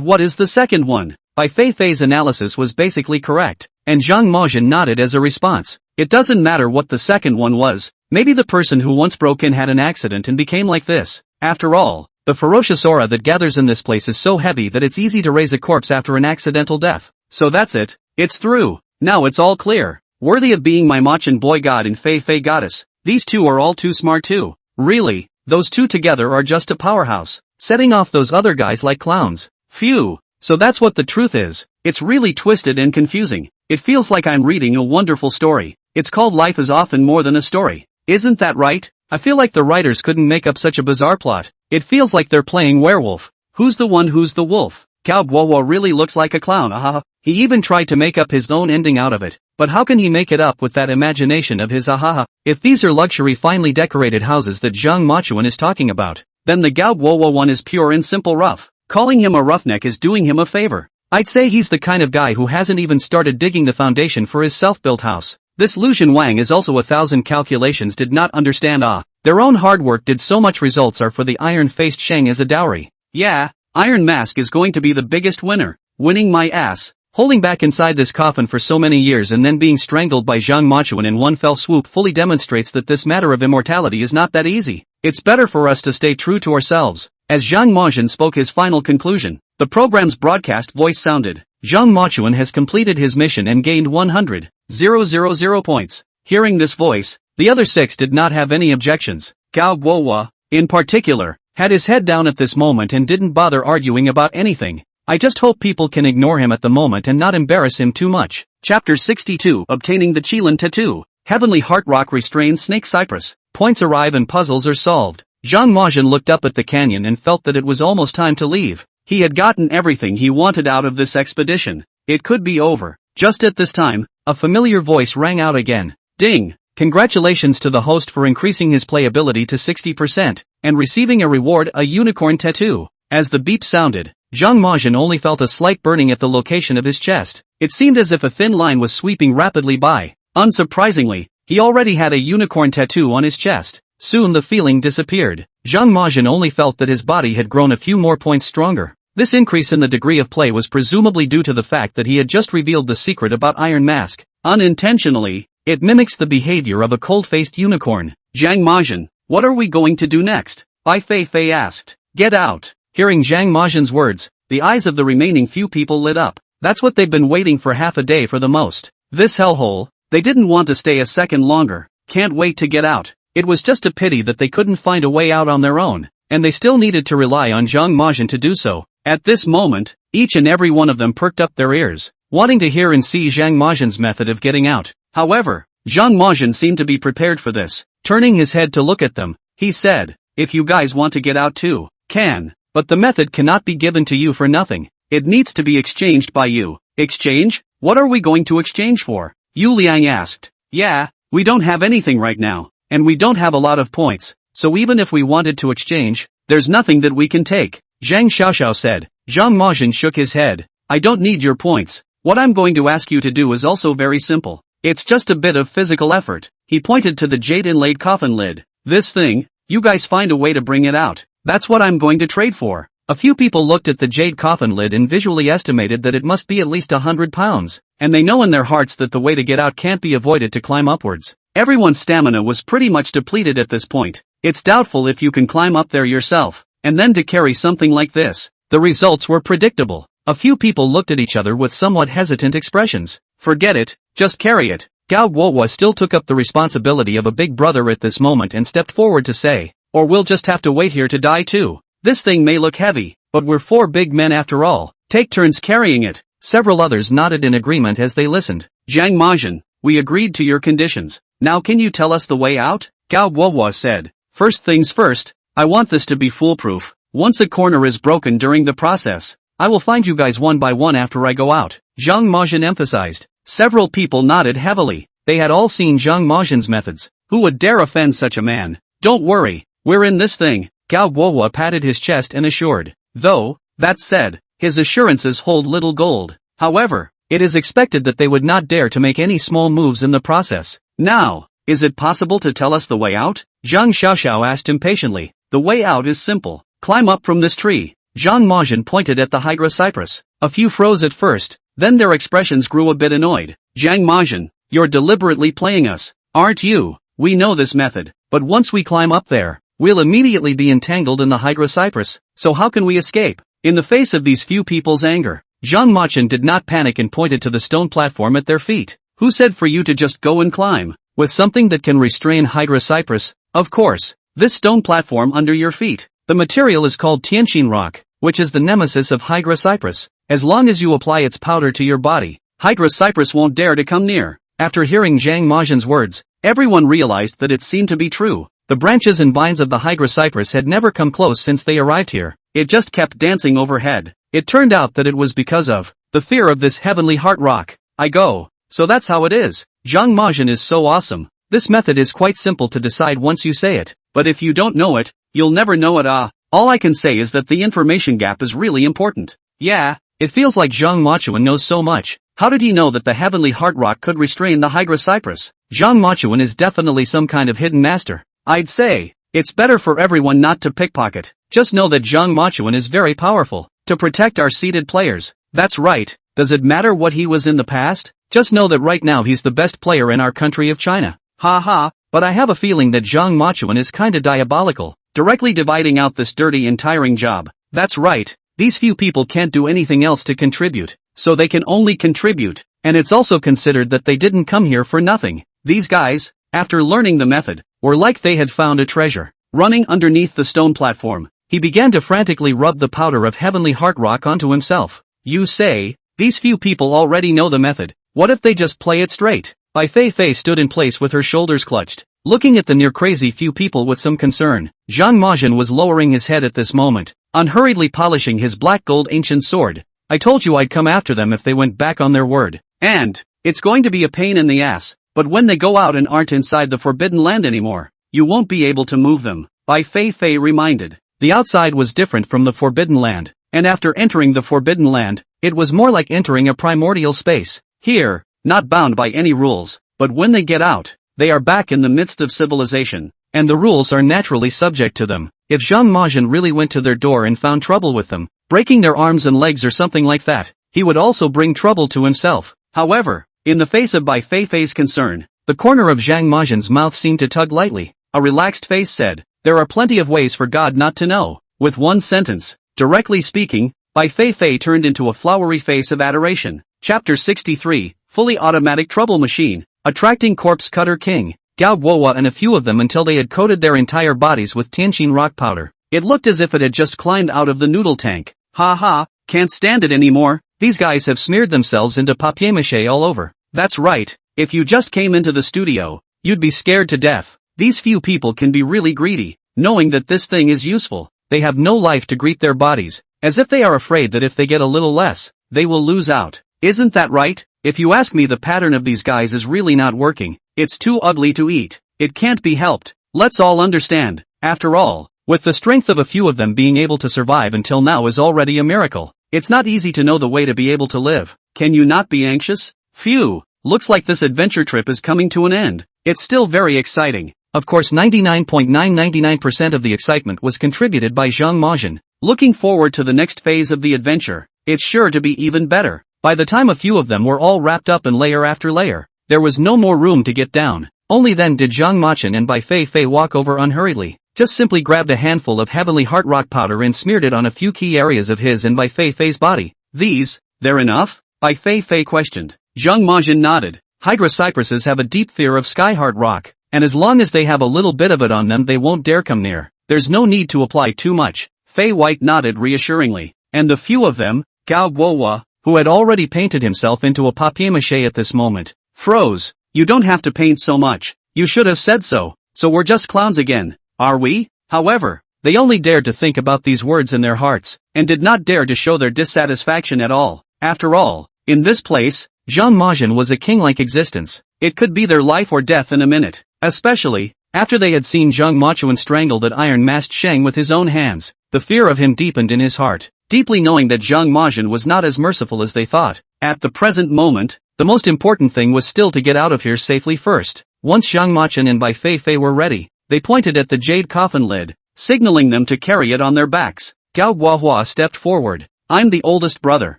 what is the second one? Bai Feifei's analysis was basically correct, and Zhang Majin nodded as a response. It doesn't matter what the second one was. Maybe the person who once broke in had an accident and became like this. After all, the ferocious aura that gathers in this place is so heavy that it's easy to raise a corpse after an accidental death. So that's it. It's through. Now it's all clear. Worthy of being my Machin boy god and Feifei goddess. These 2 are all too smart too. Really, those 2 together are just a powerhouse, setting off those other guys like clowns. Phew. So that's what the truth is. It's really twisted and confusing. It feels like I'm reading a wonderful story. It's called Life is Often More Than a Story. Isn't that right? I feel like the writers couldn't make up such a bizarre plot. It feels like they're playing werewolf. Who's the one who's the wolf? Cao Guowo really looks like a clown, ahaha. He even tried to make up his own ending out of it. But how can he make it up with that imagination of his, ahaha? If these are luxury finely decorated houses that Zhang Machuan is talking about, then the Gao Guowo one is pure and simple rough. Calling him a roughneck is doing him a favor. I'd say he's the kind of guy who hasn't even started digging the foundation for his self-built house. This Lucian Wang is also 1,000 calculations did not understand. Their own hard work did so much. Results are for the iron-faced Shang as a dowry. Yeah, Iron Mask is going to be the biggest winner. Winning my ass. Holding back inside this coffin for so many years and then being strangled by Zhang Machuan in one fell swoop fully demonstrates that this matter of immortality is not that easy. It's better for us to stay true to ourselves. As Zhang Majin spoke his final conclusion, The program's broadcast voice sounded. Zhang Machuan has completed his mission and gained 100,000 points. Hearing this voice, the other 6 did not have any objections. Gao Guohua, in particular, had his head down at this moment and didn't bother arguing about anything. I just hope people can ignore him at the moment and not embarrass him too much. Chapter 62, Obtaining the Qilin Tattoo. Heavenly Heart Rock restrains Snake Cypress. Points arrive and puzzles are solved. Zhang Majian looked up at the canyon and felt that it was almost time to leave. He had gotten everything he wanted out of this expedition. It could be over. Just at this time, a familiar voice rang out again. Ding! Congratulations to the host for increasing his playability to 60%, and receiving a reward, a unicorn tattoo. As the beep sounded, Zhang Majian only felt a slight burning at the location of his chest. It seemed as if a thin line was sweeping rapidly by. Unsurprisingly, he already had a unicorn tattoo on his chest. Soon the feeling disappeared. Zhang Majian only felt that his body had grown a few more points stronger. This increase in the degree of play was presumably due to the fact that he had just revealed the secret about Iron Mask. Unintentionally, it mimics the behavior of a cold-faced unicorn. Zhang Majian, what are we going to do next? Bai Feifei asked. Get out. Hearing Zhang Majian's words, the eyes of the remaining few people lit up. That's what they've been waiting for half a day for the most. This hellhole, they didn't want to stay a second longer. Can't wait to get out. It was just a pity that they couldn't find a way out on their own, and they still needed to rely on Zhang Majian to do so. At this moment, each and every one of them perked up their ears, wanting to hear and see Zhang Majian's method of getting out. However, Zhang Majian seemed to be prepared for this. Turning his head to look at them, he said, if you guys want to get out too, can. But the method cannot be given to you for nothing. It needs to be exchanged by you. Exchange? What are we going to exchange for? Yu Liang asked. Yeah, we don't have anything right now, and we don't have a lot of points, so even if we wanted to exchange, there's nothing that we can take. Zhang Xiaoxiao said. Zhang Majian shook his head. I don't need your points. What I'm going to ask you to do is also very simple. It's just a bit of physical effort. He pointed to the jade inlaid coffin lid. This thing, you guys find a way to bring it out. That's what I'm going to trade for. A few people looked at the jade coffin lid and visually estimated that it must be at least 100 pounds, and they know in their hearts that the way to get out can't be avoided to climb upwards. Everyone's stamina was pretty much depleted at this point. It's doubtful if you can climb up there yourself, and then to carry something like this. The results were predictable. A few people looked at each other with somewhat hesitant expressions. Forget it, just carry it. Gao Guohua still took up the responsibility of a big brother at this moment and stepped forward to say, or we'll just have to wait here to die too. This thing may look heavy, but we're 4 big men after all. Take turns carrying it. Several others nodded in agreement as they listened. Zhang Majian, we agreed to your conditions. Now can you tell us the way out? Gao Guohua said. First things first, I want this to be foolproof. Once a corner is broken during the process, I will find you guys one by one after I go out. Zhang Majian emphasized. Several people nodded heavily. They had all seen Zhang Majian's methods. Who would dare offend such a man? Don't worry, we're in this thing. Gao Guohua patted his chest and assured. Though, that said, his assurances hold little gold. However, it is expected that they would not dare to make any small moves in the process. Now, is it possible to tell us the way out? Zhang Xiaoxiao asked impatiently. The way out is simple. Climb up from this tree. Zhang Majian pointed at the Hydra cypress. A few froze at first, then their expressions grew a bit annoyed. Zhang Majian, you're deliberately playing us, aren't you? We know this method, but once we climb up there, we'll immediately be entangled in the Hydra cypress, so how can we escape? In the face of these few people's anger, Zhang Majian did not panic and pointed to the stone platform at their feet. Who said for you to just go and climb? With something that can restrain Hydra cypress? Of course, this stone platform under your feet. The material is called Tianxin rock, which is the nemesis of Hydra cypress. As long as you apply its powder to your body, Hydra cypress won't dare to come near. After hearing Zhang Majian's words, everyone realized that it seemed to be true. The branches and vines of the Hydra cypress had never come close since they arrived here. It just kept dancing overhead. It turned out that it was because of the fear of this heavenly heart rock. I go. So that's how it is. Zhang Majian is so awesome. This method is quite simple to decide once you say it. But if you don't know it, you'll never know it. All I can say is that the information gap is really important. Yeah, it feels like Zhang Machuan knows so much. How did he know that the heavenly heart rock could restrain the Hydra cypress? Zhang Machuan is definitely some kind of hidden master. I'd say, it's better for everyone not to pickpocket. Just know that Zhang Machuan is very powerful. To protect our seeded players. That's right. Does it matter what he was in the past? Just know that right now he's the best player in our country of China. Ha ha, but I have a feeling that Zhang Machuan is kinda diabolical, directly dividing out this dirty and tiring job. That's right. these few people can't do anything else to contribute, so they can only contribute, and it's also considered that they didn't come here for nothing. These guys, after learning the method, were like they had found a treasure. Running underneath the stone platform, he began to frantically rub the powder of heavenly heart rock onto himself. You say, these few people already know the method, what if they just play it straight? Bai Feifei stood in place with her shoulders clutched, looking at the near-crazy few people with some concern. Zhang Majin was lowering his head at this moment, unhurriedly polishing his black gold ancient sword. I told you I'd come after them if they went back on their word. And, it's going to be a pain in the ass, but when they go out and aren't inside the Forbidden Land anymore, you won't be able to move them, Bai Feifei reminded. The outside was different from the Forbidden Land, and after entering the Forbidden Land, it was more like entering a primordial space. Here, not bound by any rules, but when they get out, they are back in the midst of civilization, and the rules are naturally subject to them. If Zhang Majin really went to their door and found trouble with them, breaking their arms and legs or something like that, he would also bring trouble to himself. However, in the face of Bai Feifei's concern, the corner of Zhang Majin's mouth seemed to tug lightly. A relaxed face said, there are plenty of ways for God not to know. With one sentence, directly speaking, Bai Feifei turned into a flowery face of adoration. Chapter 63, Fully Automatic Trouble Machine, Attracting Corpse Cutter King, Gao Guohua and a few of them until they had coated their entire bodies with Tianqin rock powder. It looked as if it had just climbed out of the noodle tank. Ha ha, can't stand it anymore, these guys have smeared themselves into papier-mâché all over. That's right, if you just came into the studio, you'd be scared to death. These few people can be really greedy, knowing that this thing is useful. They have no life to greet their bodies, as if they are afraid that if they get a little less, they will lose out. Isn't that right? If you ask me, the pattern of these guys is really not working. It's too ugly to eat. It can't be helped. Let's all understand. After all, with the strength of a few of them being able to survive until now is already a miracle. It's not easy to know the way to be able to live. Can you not be anxious? Phew, looks like this adventure trip is coming to an end. It's still very exciting. Of course 99.999% of the excitement was contributed by Zhang Majin. Looking forward to the next phase of the adventure. It's sure to be even better. By the time a few of them were all wrapped up in layer after layer, there was no more room to get down. Only then did Zhang Majin and Bai Feifei walk over unhurriedly. Just simply grabbed a handful of heavenly heart rock powder and smeared it on a few key areas of his and Bai Feifei's body. They're enough? Bai Feifei questioned. Zhang Majin nodded. Hydra cypresses have a deep fear of sky heart rock, and as long as they have a little bit of it on them they won't dare come near. There's no need to apply too much. Fei White nodded reassuringly. And the few of them, Gao Guohua, who had already painted himself into a papier-mâché at this moment, froze. You don't have to paint so much. You should have said so. So we're just clowns again, are we? However, they only dared to think about these words in their hearts, and did not dare to show their dissatisfaction at all. After all, in this place, Zhang Majin was a king-like existence. It could be their life or death in a minute. Especially, after they had seen Zhang Machuan strangle that iron-masked Sheng with his own hands, the fear of him deepened in his heart, deeply knowing that Zhang Majin was not as merciful as they thought. At the present moment, the most important thing was still to get out of here safely first. Once Zhang Majin and Bai Feifei were ready, they pointed at the jade coffin lid, signaling them to carry it on their backs. Gao Guohua stepped forward. I'm the oldest brother.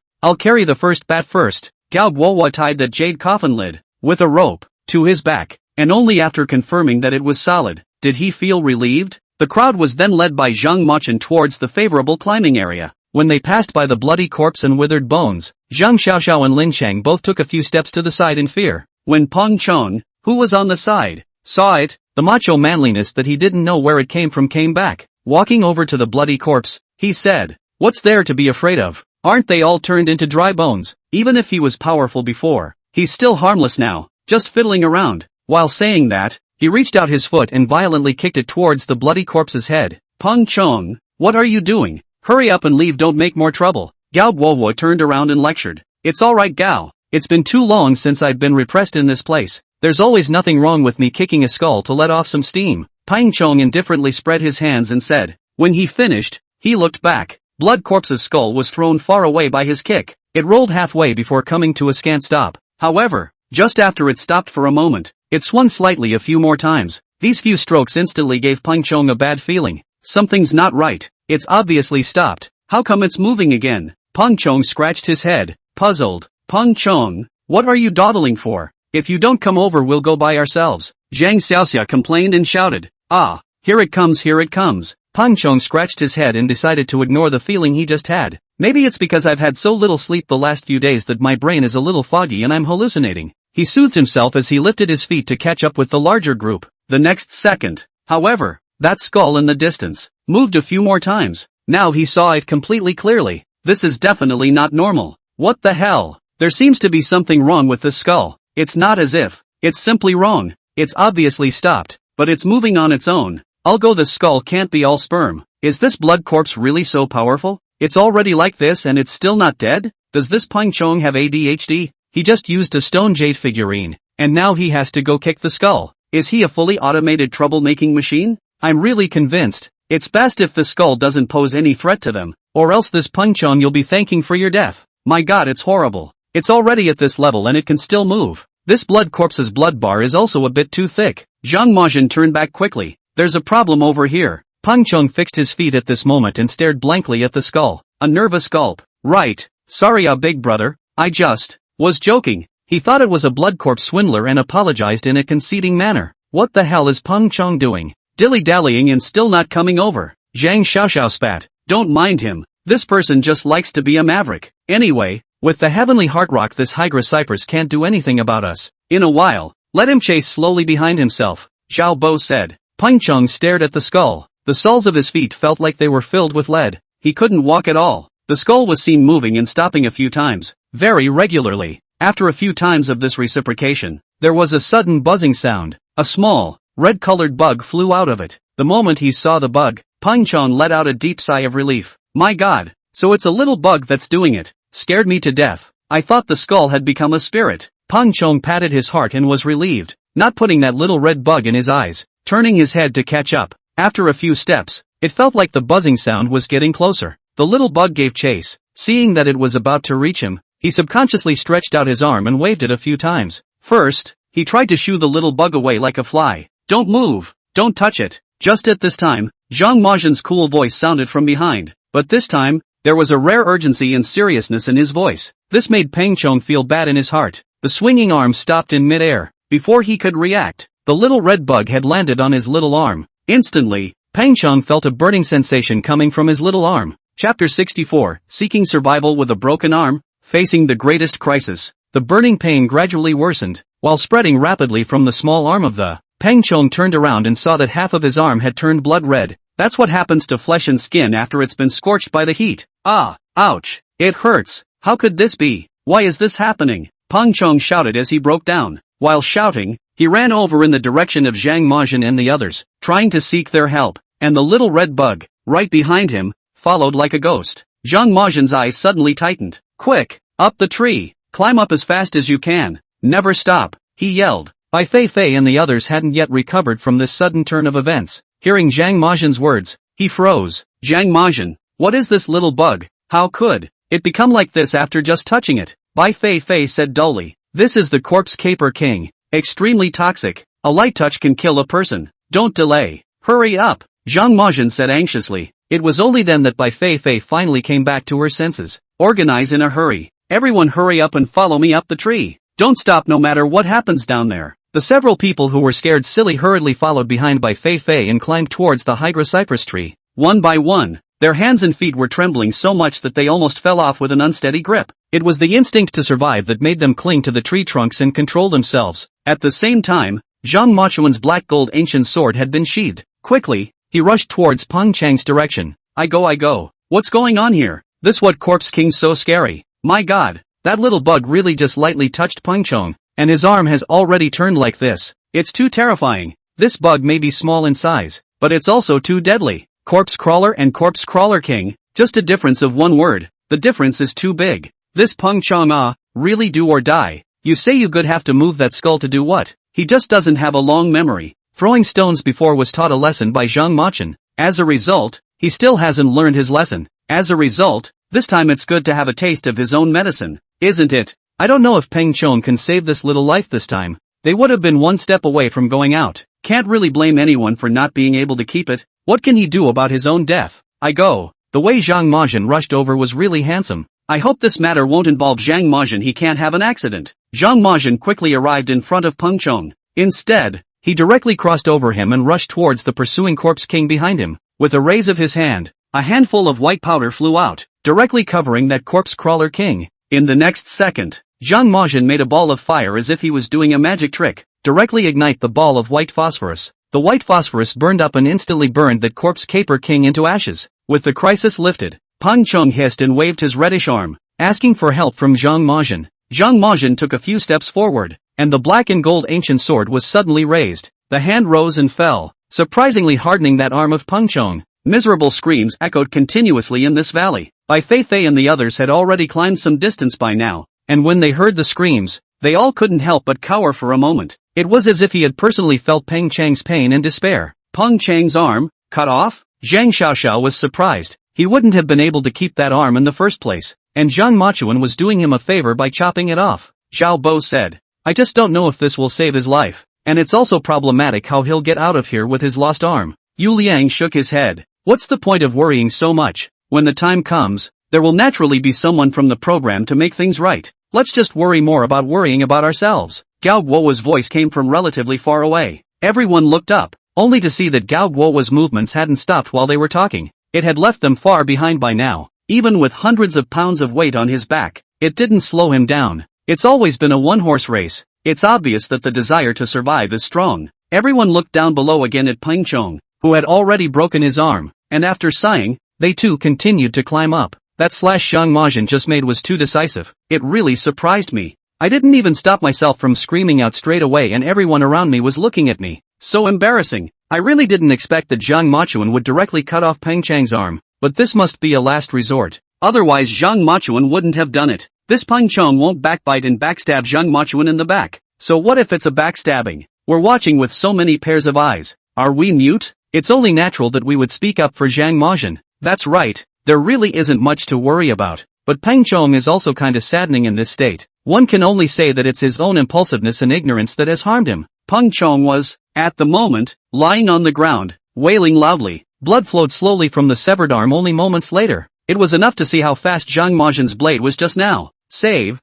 I'll carry the first bat first. Gao Guohua tied that jade coffin lid, with a rope, to his back, and only after confirming that it was solid, did he feel relieved. The crowd was then led by Zhang Majin towards the favorable climbing area. When they passed by the bloody corpse and withered bones, Zhang Xiaoxiao and Lin Chang both took a few steps to the side in fear. When Peng Chong, who was on the side, saw it, the macho manliness that he didn't know where it came from came back. Walking over to the bloody corpse, he said, "What's there to be afraid of? Aren't they all turned into dry bones? Even if he was powerful before, he's still harmless now, just fiddling around." While saying that, he reached out his foot and violently kicked it towards the bloody corpse's head. Peng Chong, what are you doing? Hurry up and leave, don't make more trouble. Gao Guohua turned around and lectured. It's alright Gao, it's been too long since I've been repressed in this place. There's always nothing wrong with me kicking a skull to let off some steam. Peng Chong indifferently spread his hands and said. When he finished, he looked back. Blood Corpse's skull was thrown far away by his kick. It rolled halfway before coming to a scant stop. However, just after it stopped for a moment, it swung slightly a few more times. These few strokes instantly gave Peng Chong a bad feeling. Something's not right. It's obviously stopped. How come it's moving again? Peng Chong scratched his head, puzzled. Peng Chong, what are you dawdling for? If you don't come over we'll go by ourselves. Zhang Xiaoxia complained and shouted. Ah, here it comes, here it comes. Peng Chong scratched his head and decided to ignore the feeling he just had. Maybe it's because I've had so little sleep the last few days that my brain is a little foggy and I'm hallucinating. He soothed himself as he lifted his feet to catch up with the larger group. The next second, however, that skull in the distance moved a few more times. Now he saw it completely clearly. This is definitely not normal. What the hell? There seems to be something wrong with this skull. It's not as if it's simply wrong. It's obviously stopped, but it's moving on its own. I'll go, the skull can't be all sperm. Is this blood corpse really so powerful? It's already like this and it's still not dead? Does this Pang Chong have ADHD? He just used a stone jade figurine, and now he has to go kick the skull. Is he a fully automated troublemaking machine? I'm really convinced. It's best if the skull doesn't pose any threat to them, or else this Pang Chong you'll be thanking for your death. My god, it's horrible. It's already at this level and it can still move. This blood corpse's blood bar is also a bit too thick. Zhang Majin turned back quickly. There's a problem over here. Pang Chong fixed his feet at this moment and stared blankly at the skull. A nervous gulp. Right. Sorry, big brother. I just was joking. He thought it was a blood corpse swindler and apologized in a conceding manner. What the hell is Pang Chong doing? Dilly-dallying and still not coming over. Zhang Xiaoxiao spat. Don't mind him. This person just likes to be a maverick. Anyway, with the heavenly heart rock, this Hydra Cypress can't do anything about us. In a while, let him chase slowly behind himself, Zhao Bo said. Pang Chong stared at the skull. The soles of his feet felt like they were filled with lead. He couldn't walk at all. The skull was seen moving and stopping a few times, very regularly. After a few times of this reciprocation, there was a sudden buzzing sound. A small, red-colored bug flew out of it. The moment he saw the bug, Pang Chong let out a deep sigh of relief. My god, so it's a little bug that's doing it. Scared me to death. I thought the skull had become a spirit. Pang Chong patted his heart and was relieved, not putting that little red bug in his eyes, turning his head to catch up. After a few steps, it felt like the buzzing sound was getting closer. The little bug gave chase. Seeing that it was about to reach him, he subconsciously stretched out his arm and waved it a few times. First, he tried to shoo the little bug away like a fly. Don't move. Don't touch it. Just at this time, Zhang Majin's cool voice sounded from behind. But this time, there was a rare urgency and seriousness in his voice. This made Pang Chong feel bad in his heart. The swinging arm stopped in mid-air. Before he could react, the little red bug had landed on his little arm. Instantly, Pang Chong felt a burning sensation coming from his little arm. Chapter 64, Seeking Survival with a Broken Arm. Facing the greatest crisis, the burning pain gradually worsened, while spreading rapidly from the small arm of the. Pang Chong turned around and saw that half of his arm had turned blood red. That's what happens to flesh and skin after it's been scorched by the heat. Ah, ouch, it hurts. How could this be? Why is this happening? Pang Chong shouted as he broke down. While shouting, he ran over in the direction of Zhang Majin and the others, trying to seek their help, and the little red bug, right behind him, followed like a ghost. Zhang Majin's eyes suddenly tightened. Quick, up the tree, climb up as fast as you can, never stop, he yelled. Bai Feifei and the others hadn't yet recovered from this sudden turn of events. Hearing Zhang Majin's words, he froze. Zhang Majin, what is this little bug? How could it become like this after just touching it? Bai Feifei said dully. This is the Corpse Caper King. Extremely toxic. A light touch can kill a person. Don't delay. Hurry up, Zhang Majin said anxiously. It was only then that Bai Feifei finally came back to her senses. Organize in a hurry. Everyone hurry up and follow me up the tree. Don't stop no matter what happens down there. The several people who were scared silly hurriedly followed behind Bai Feifei and climbed towards the Hydra Cypress tree. One by one, their hands and feet were trembling so much that they almost fell off with an unsteady grip. It was the instinct to survive that made them cling to the tree trunks and control themselves. At the same time, Zhang Machuan's black gold ancient sword had been sheathed. Quickly, he rushed towards Pang Chang's direction. I go. What's going on here? This what Corpse King's so scary? My god, that little bug really just lightly touched Pang Chong, and his arm has already turned like this. It's too terrifying. This bug may be small in size, but it's also too deadly. Corpse Crawler and Corpse Crawler King, just a difference of one word. The difference is too big. This Pang Chong really do or die. You say you could have to move that skull to do what? He just doesn't have a long memory. Throwing stones before was taught a lesson by Zhang Machin. As a result, he still hasn't learned his lesson. As a result, this time it's good to have a taste of his own medicine, isn't it? I don't know if Pang Chong can save this little life this time. They would have been one step away from going out. Can't really blame anyone for not being able to keep it. What can he do about his own death? I go. The way Zhang Majin rushed over was really handsome. I hope this matter won't involve Zhang Majin. He can't have an accident. Zhang Majin quickly arrived in front of Pang Chong. Instead, he directly crossed over him and rushed towards the pursuing Corpse King behind him. With a raise of his hand, a handful of white powder flew out. directly covering that corpse crawler king. In the next second, Zhang Majin made a ball of fire as if he was doing a magic trick, directly ignite the ball of white phosphorus. The white phosphorus burned up and instantly burned that corpse caper king into ashes. With the crisis lifted, Peng Chong hissed and waved his reddish arm, asking for help from Zhang Majin. Zhang Majin took a few steps forward, and the black and gold ancient sword was suddenly raised. The hand rose and fell, surprisingly hardening that arm of Peng Chong. Miserable screams echoed continuously in this valley. Bai Feifei and the others had already climbed some distance by now, and when they heard the screams, they all couldn't help but cower for a moment. It was as if he had personally felt Peng Chang's pain and despair. Peng Chang's arm, cut off? Zhang Xiaoxiao was surprised. He wouldn't have been able to keep that arm in the first place, and Zhang Machuan was doing him a favor by chopping it off. Xiao Bo said, I just don't know if this will save his life, and it's also problematic how he'll get out of here with his lost arm. Yu Liang shook his head. What's the point of worrying so much? When the time comes, there will naturally be someone from the program to make things right. Let's just worry more about worrying about ourselves. Gao Guo's voice came from relatively far away. Everyone looked up, only to see that Gao Guo's movements hadn't stopped while they were talking. It had left them far behind by now. Even with hundreds of pounds of weight on his back, it didn't slow him down. It's always been a one-horse race. It's obvious that the desire to survive is strong. Everyone looked down below again at Peng Chong, who had already broken his arm, and after sighing, they too continued to climb up. That slash Zhang Majin just made was too decisive. It really surprised me. I didn't even stop myself from screaming out straight away and everyone around me was looking at me. So embarrassing. I really didn't expect that Zhang Machuan would directly cut off Peng Chang's arm, but this must be a last resort. Otherwise Zhang Machuan wouldn't have done it. This Peng Chong won't backbite and backstab Zhang Machuan in the back. So what if it's a backstabbing? We're watching with so many pairs of eyes. Are we mute? It's only natural that we would speak up for Zhang Majin. That's right, there really isn't much to worry about. But Peng Chong is also kinda saddening in this state. One can only say that it's his own impulsiveness and ignorance that has harmed him. Peng Chong was, at the moment, lying on the ground, wailing loudly. Blood flowed slowly from the severed arm only moments later. It was enough to see how fast Zhang Majin's blade was just now. Save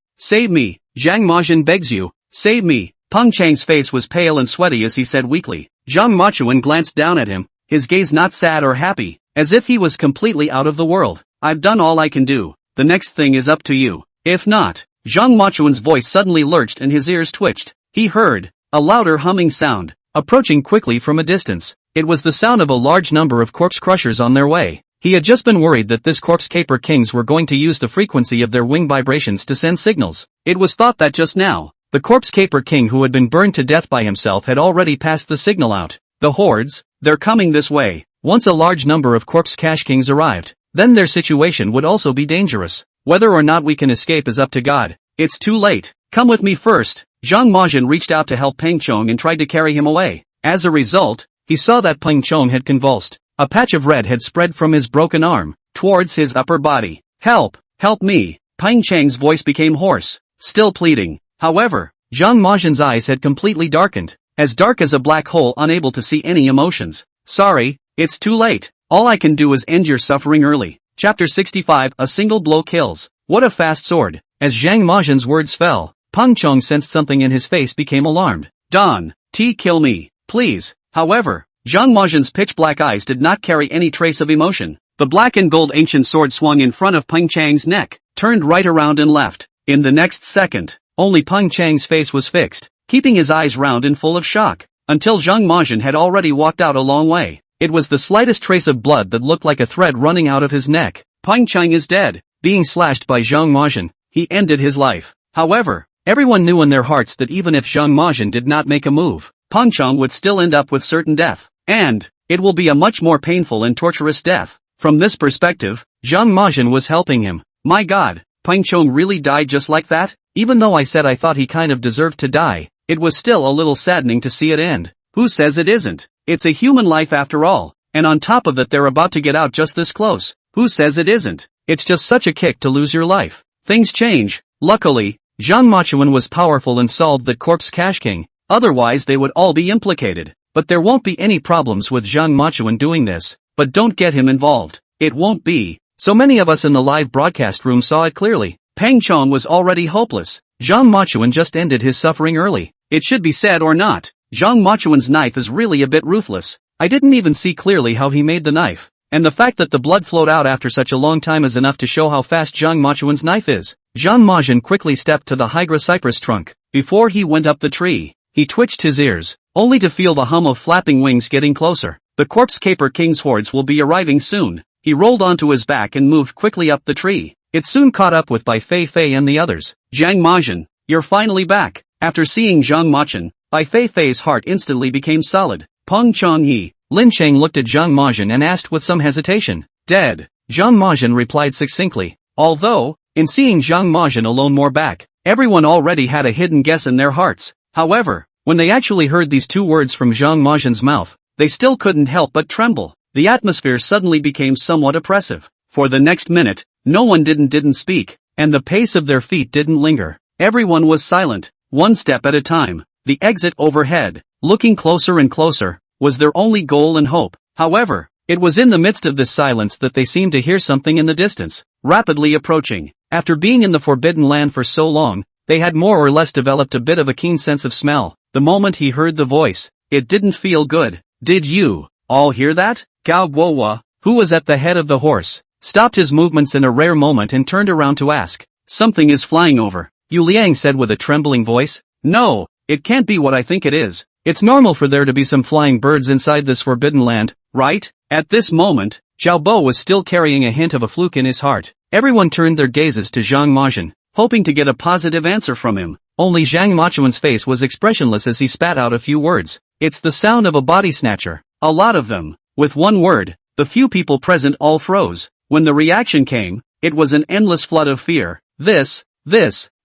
me, Zhang Majin begs you, save me. Peng Chang's face was pale and sweaty as he said weakly. Zhang Machuan glanced down at him, his gaze not sad or happy, as if he was completely out of the world. I've done all I can do. The next thing is up to you. If not, Zhang Machuan's voice suddenly lurched and his ears twitched. He heard a louder humming sound, approaching quickly from a distance. It was the sound of a large number of corpse crushers on their way. He had just been worried that this corpse caper kings were going to use the frequency of their wing vibrations to send signals. It was thought that just now, the corpse caper king who had been burned to death by himself had already passed the signal out. The hordes, they're coming this way. Once a large number of corpse cash kings arrived, then their situation would also be dangerous. Whether or not we can escape is up to God. It's too late. Come with me first. Zhang Majin reached out to help Peng Chong and tried to carry him away. As a result, he saw that Peng Chong had convulsed. A patch of red had spread from his broken arm, towards his upper body. Help! Help me! Peng Chang's voice became hoarse, still pleading. However, Zhang Majin's eyes had completely darkened, as dark as a black hole, unable to see any emotions. Sorry, it's too late. All I can do is end your suffering early. Chapter 65, A single blow kills. What a fast sword. As Zhang Majin's words fell, Peng Chong sensed something and his face became alarmed. Don, kill me, please. However, Zhang Majin's pitch-black eyes did not carry any trace of emotion. The black and gold ancient sword swung in front of Peng Chang's neck, turned right around and left. In the next second, only Peng Chang's face was fixed, keeping his eyes round and full of shock, until Zhang Majin had already walked out a long way. It was the slightest trace of blood that looked like a thread running out of his neck. Peng Chang is dead. Being slashed by Zhang Majin, he ended his life. However, everyone knew in their hearts that even if Zhang Majin did not make a move, Peng Chang would still end up with certain death. And it will be a much more painful and torturous death. From this perspective, Zhang Majin was helping him. My God, Peng Chong really died just like that? Even though I said I thought he kind of deserved to die, it was still a little saddening to see it end. Who says it isn't? It's a human life after all. And on top of that they're about to get out just this close. Who says it isn't? It's just such a kick to lose your life. Things change. Luckily, Zhang Machuan was powerful and solved that corpse cash king. Otherwise they would all be implicated. But there won't be any problems with Zhang Machuan doing this. But don't get him involved. It won't be. So many of us in the live broadcast room saw it clearly. Peng Chong was already hopeless. Zhang Machuan just ended his suffering early. It should be said or not, Zhang Machuan's knife is really a bit ruthless. I didn't even see clearly how he made the knife. and the fact that the blood flowed out after such a long time is enough to show how fast Zhang Machuan's knife is. Zhang Majian quickly stepped to the Hydra cypress trunk. Before he went up the tree, he twitched his ears, only to feel the hum of flapping wings getting closer. The Corpse Caper King's hordes will be arriving soon. He rolled onto his back and moved quickly up the tree. It soon caught up with Bai Feifei and the others. Zhang Majian, you're finally back. After seeing Zhang Majian, Bai Feifei's heart instantly became solid. Peng Changyi. Lin Cheng looked at Zhang Majian and asked with some hesitation. Dead. Zhang Majian replied succinctly. Although, in seeing Zhang Majian alone more back, everyone already had a hidden guess in their hearts. However, when they actually heard these two words from Zhang Majian's mouth, they still couldn't help but tremble. The atmosphere suddenly became somewhat oppressive. For the next minute, no one didn't speak, and the pace of their feet didn't linger. Everyone was silent, one step at a time. The exit overhead, looking closer and closer, was their only goal and hope. However, it was in the midst of this silence that they seemed to hear something in the distance, rapidly approaching. After being in the Forbidden Land for so long, they had more or less developed a bit of a keen sense of smell. The moment he heard the voice, it didn't feel good. Did you all hear that? Gao Guohua, who was at the head of the horse, stopped his movements in a rare moment and turned around to ask. Something is flying over, Yu Liang said with a trembling voice. No, it can't be what I think it is. It's normal for there to be some flying birds inside this forbidden land, right? At this moment, Zhao Bo was still carrying a hint of a fluke in his heart. Everyone turned their gazes to Zhang Majian, hoping to get a positive answer from him. Only Zhang Machuan's face was expressionless as he spat out a few words. It's the sound of a body snatcher. A lot of them. With one word, the few people present all froze. When the reaction came, it was an endless flood of fear. This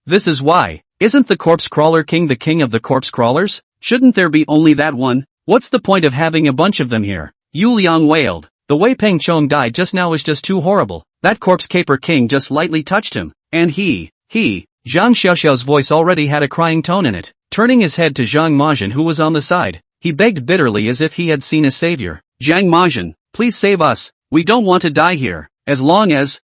is why. Isn't the Corpse Crawler King the king of the corpse crawlers? Shouldn't there be only that one? What's the point of having a bunch of them here? Yu Liang wailed. The way Peng Chong died just now is just too horrible. That Corpse Caper King just lightly touched him. And he, Zhang Xiaoxiao's voice already had a crying tone in it. Turning his head to Zhang Majian who was on the side, he begged bitterly as if he had seen a savior. Zhang Majian, please save us. We don't want to die here. As long as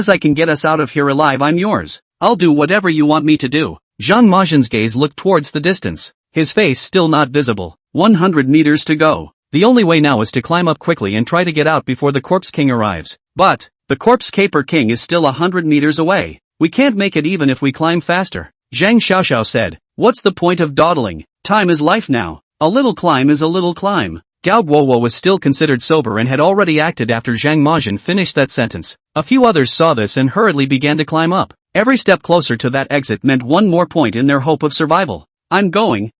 I can get us out of here alive, I'm yours. I'll do whatever you want me to do. Zhang Majian's gaze looked towards the distance. His face still not visible. 100 meters to go. The only way now is to climb up quickly and try to get out before the Corpse King arrives. But, the Corpse Caper King is still 100 meters away. We can't make it even if we climb faster. Zhang Xiaoxiao said. What's the point of dawdling? Time is life now. A little climb is a little climb. Gao Guohua was still considered sober and had already acted after Zhang Majian finished that sentence. A few others saw this and hurriedly began to climb up. Every step closer to that exit meant one more point in their hope of survival. I'm going.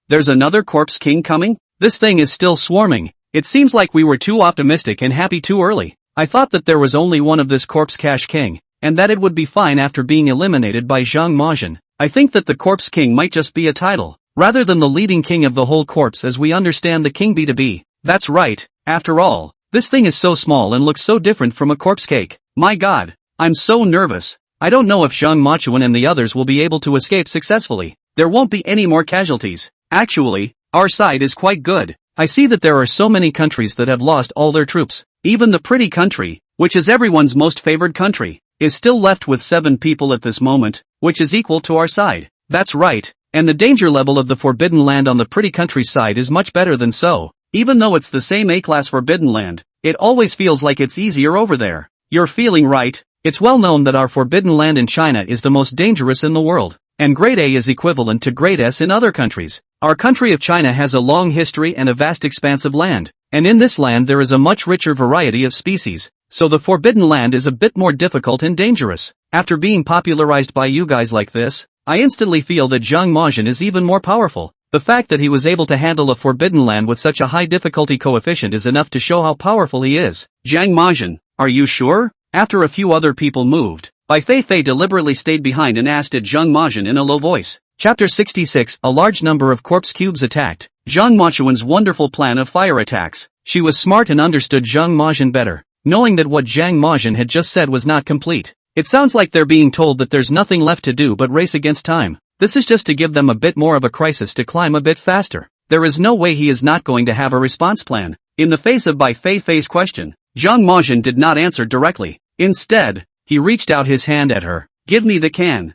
There's another Corpse King coming? This thing is still swarming. It seems like we were too optimistic and happy too early. I thought that there was only one of this Corpse Cash King, and that it would be fine after being eliminated by Zhang Majian. I think that the Corpse King might just be a title, rather than the leading king of the whole corpse as we understand the king to be. That's right, after all, this thing is so small and looks so different from a corpse cake. My god, I'm so nervous. I don't know if Zhang Machuan and the others will be able to escape successfully. There won't be any more casualties. Actually, our side is quite good. I see that there are so many countries that have lost all their troops. Even the pretty country, which is everyone's most favored country, is still left with 7 people at this moment, which is equal to our side. That's right, and the danger level of the Forbidden Land on the pretty country's side is much better than so. Even though it's the same A-class Forbidden Land, it always feels like it's easier over there. You're feeling right. It's well known that our Forbidden Land in China is the most dangerous in the world, and Grade A is equivalent to Grade S in other countries. Our country of China has a long history and a vast expanse of land, and in this land there is a much richer variety of species, so the Forbidden Land is a bit more difficult and dangerous. After being popularized by you guys like this, I instantly feel that Zhang Majian is even more powerful. The fact that he was able to handle a Forbidden Land with such a high difficulty coefficient is enough to show how powerful he is. Zhang Majian, are you sure? After a few other people moved, Bai Feifei deliberately stayed behind and asked at Zhang Majian in a low voice. Chapter 66. A large number of corpse cubes attacked Zhang Machuan's wonderful plan of fire attacks. She was smart and understood Zhang Majian better, knowing that what Zhang Majian had just said was not complete. It sounds like they're being told that there's nothing left to do but race against time. This is just to give them a bit more of a crisis to climb a bit faster. There is no way he is not going to have a response plan. In the face of Bai Feifei's question, Zhang Majian did not answer directly. Instead, he reached out his hand at her. Give me the can.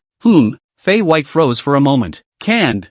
Fei White froze for a moment. Canned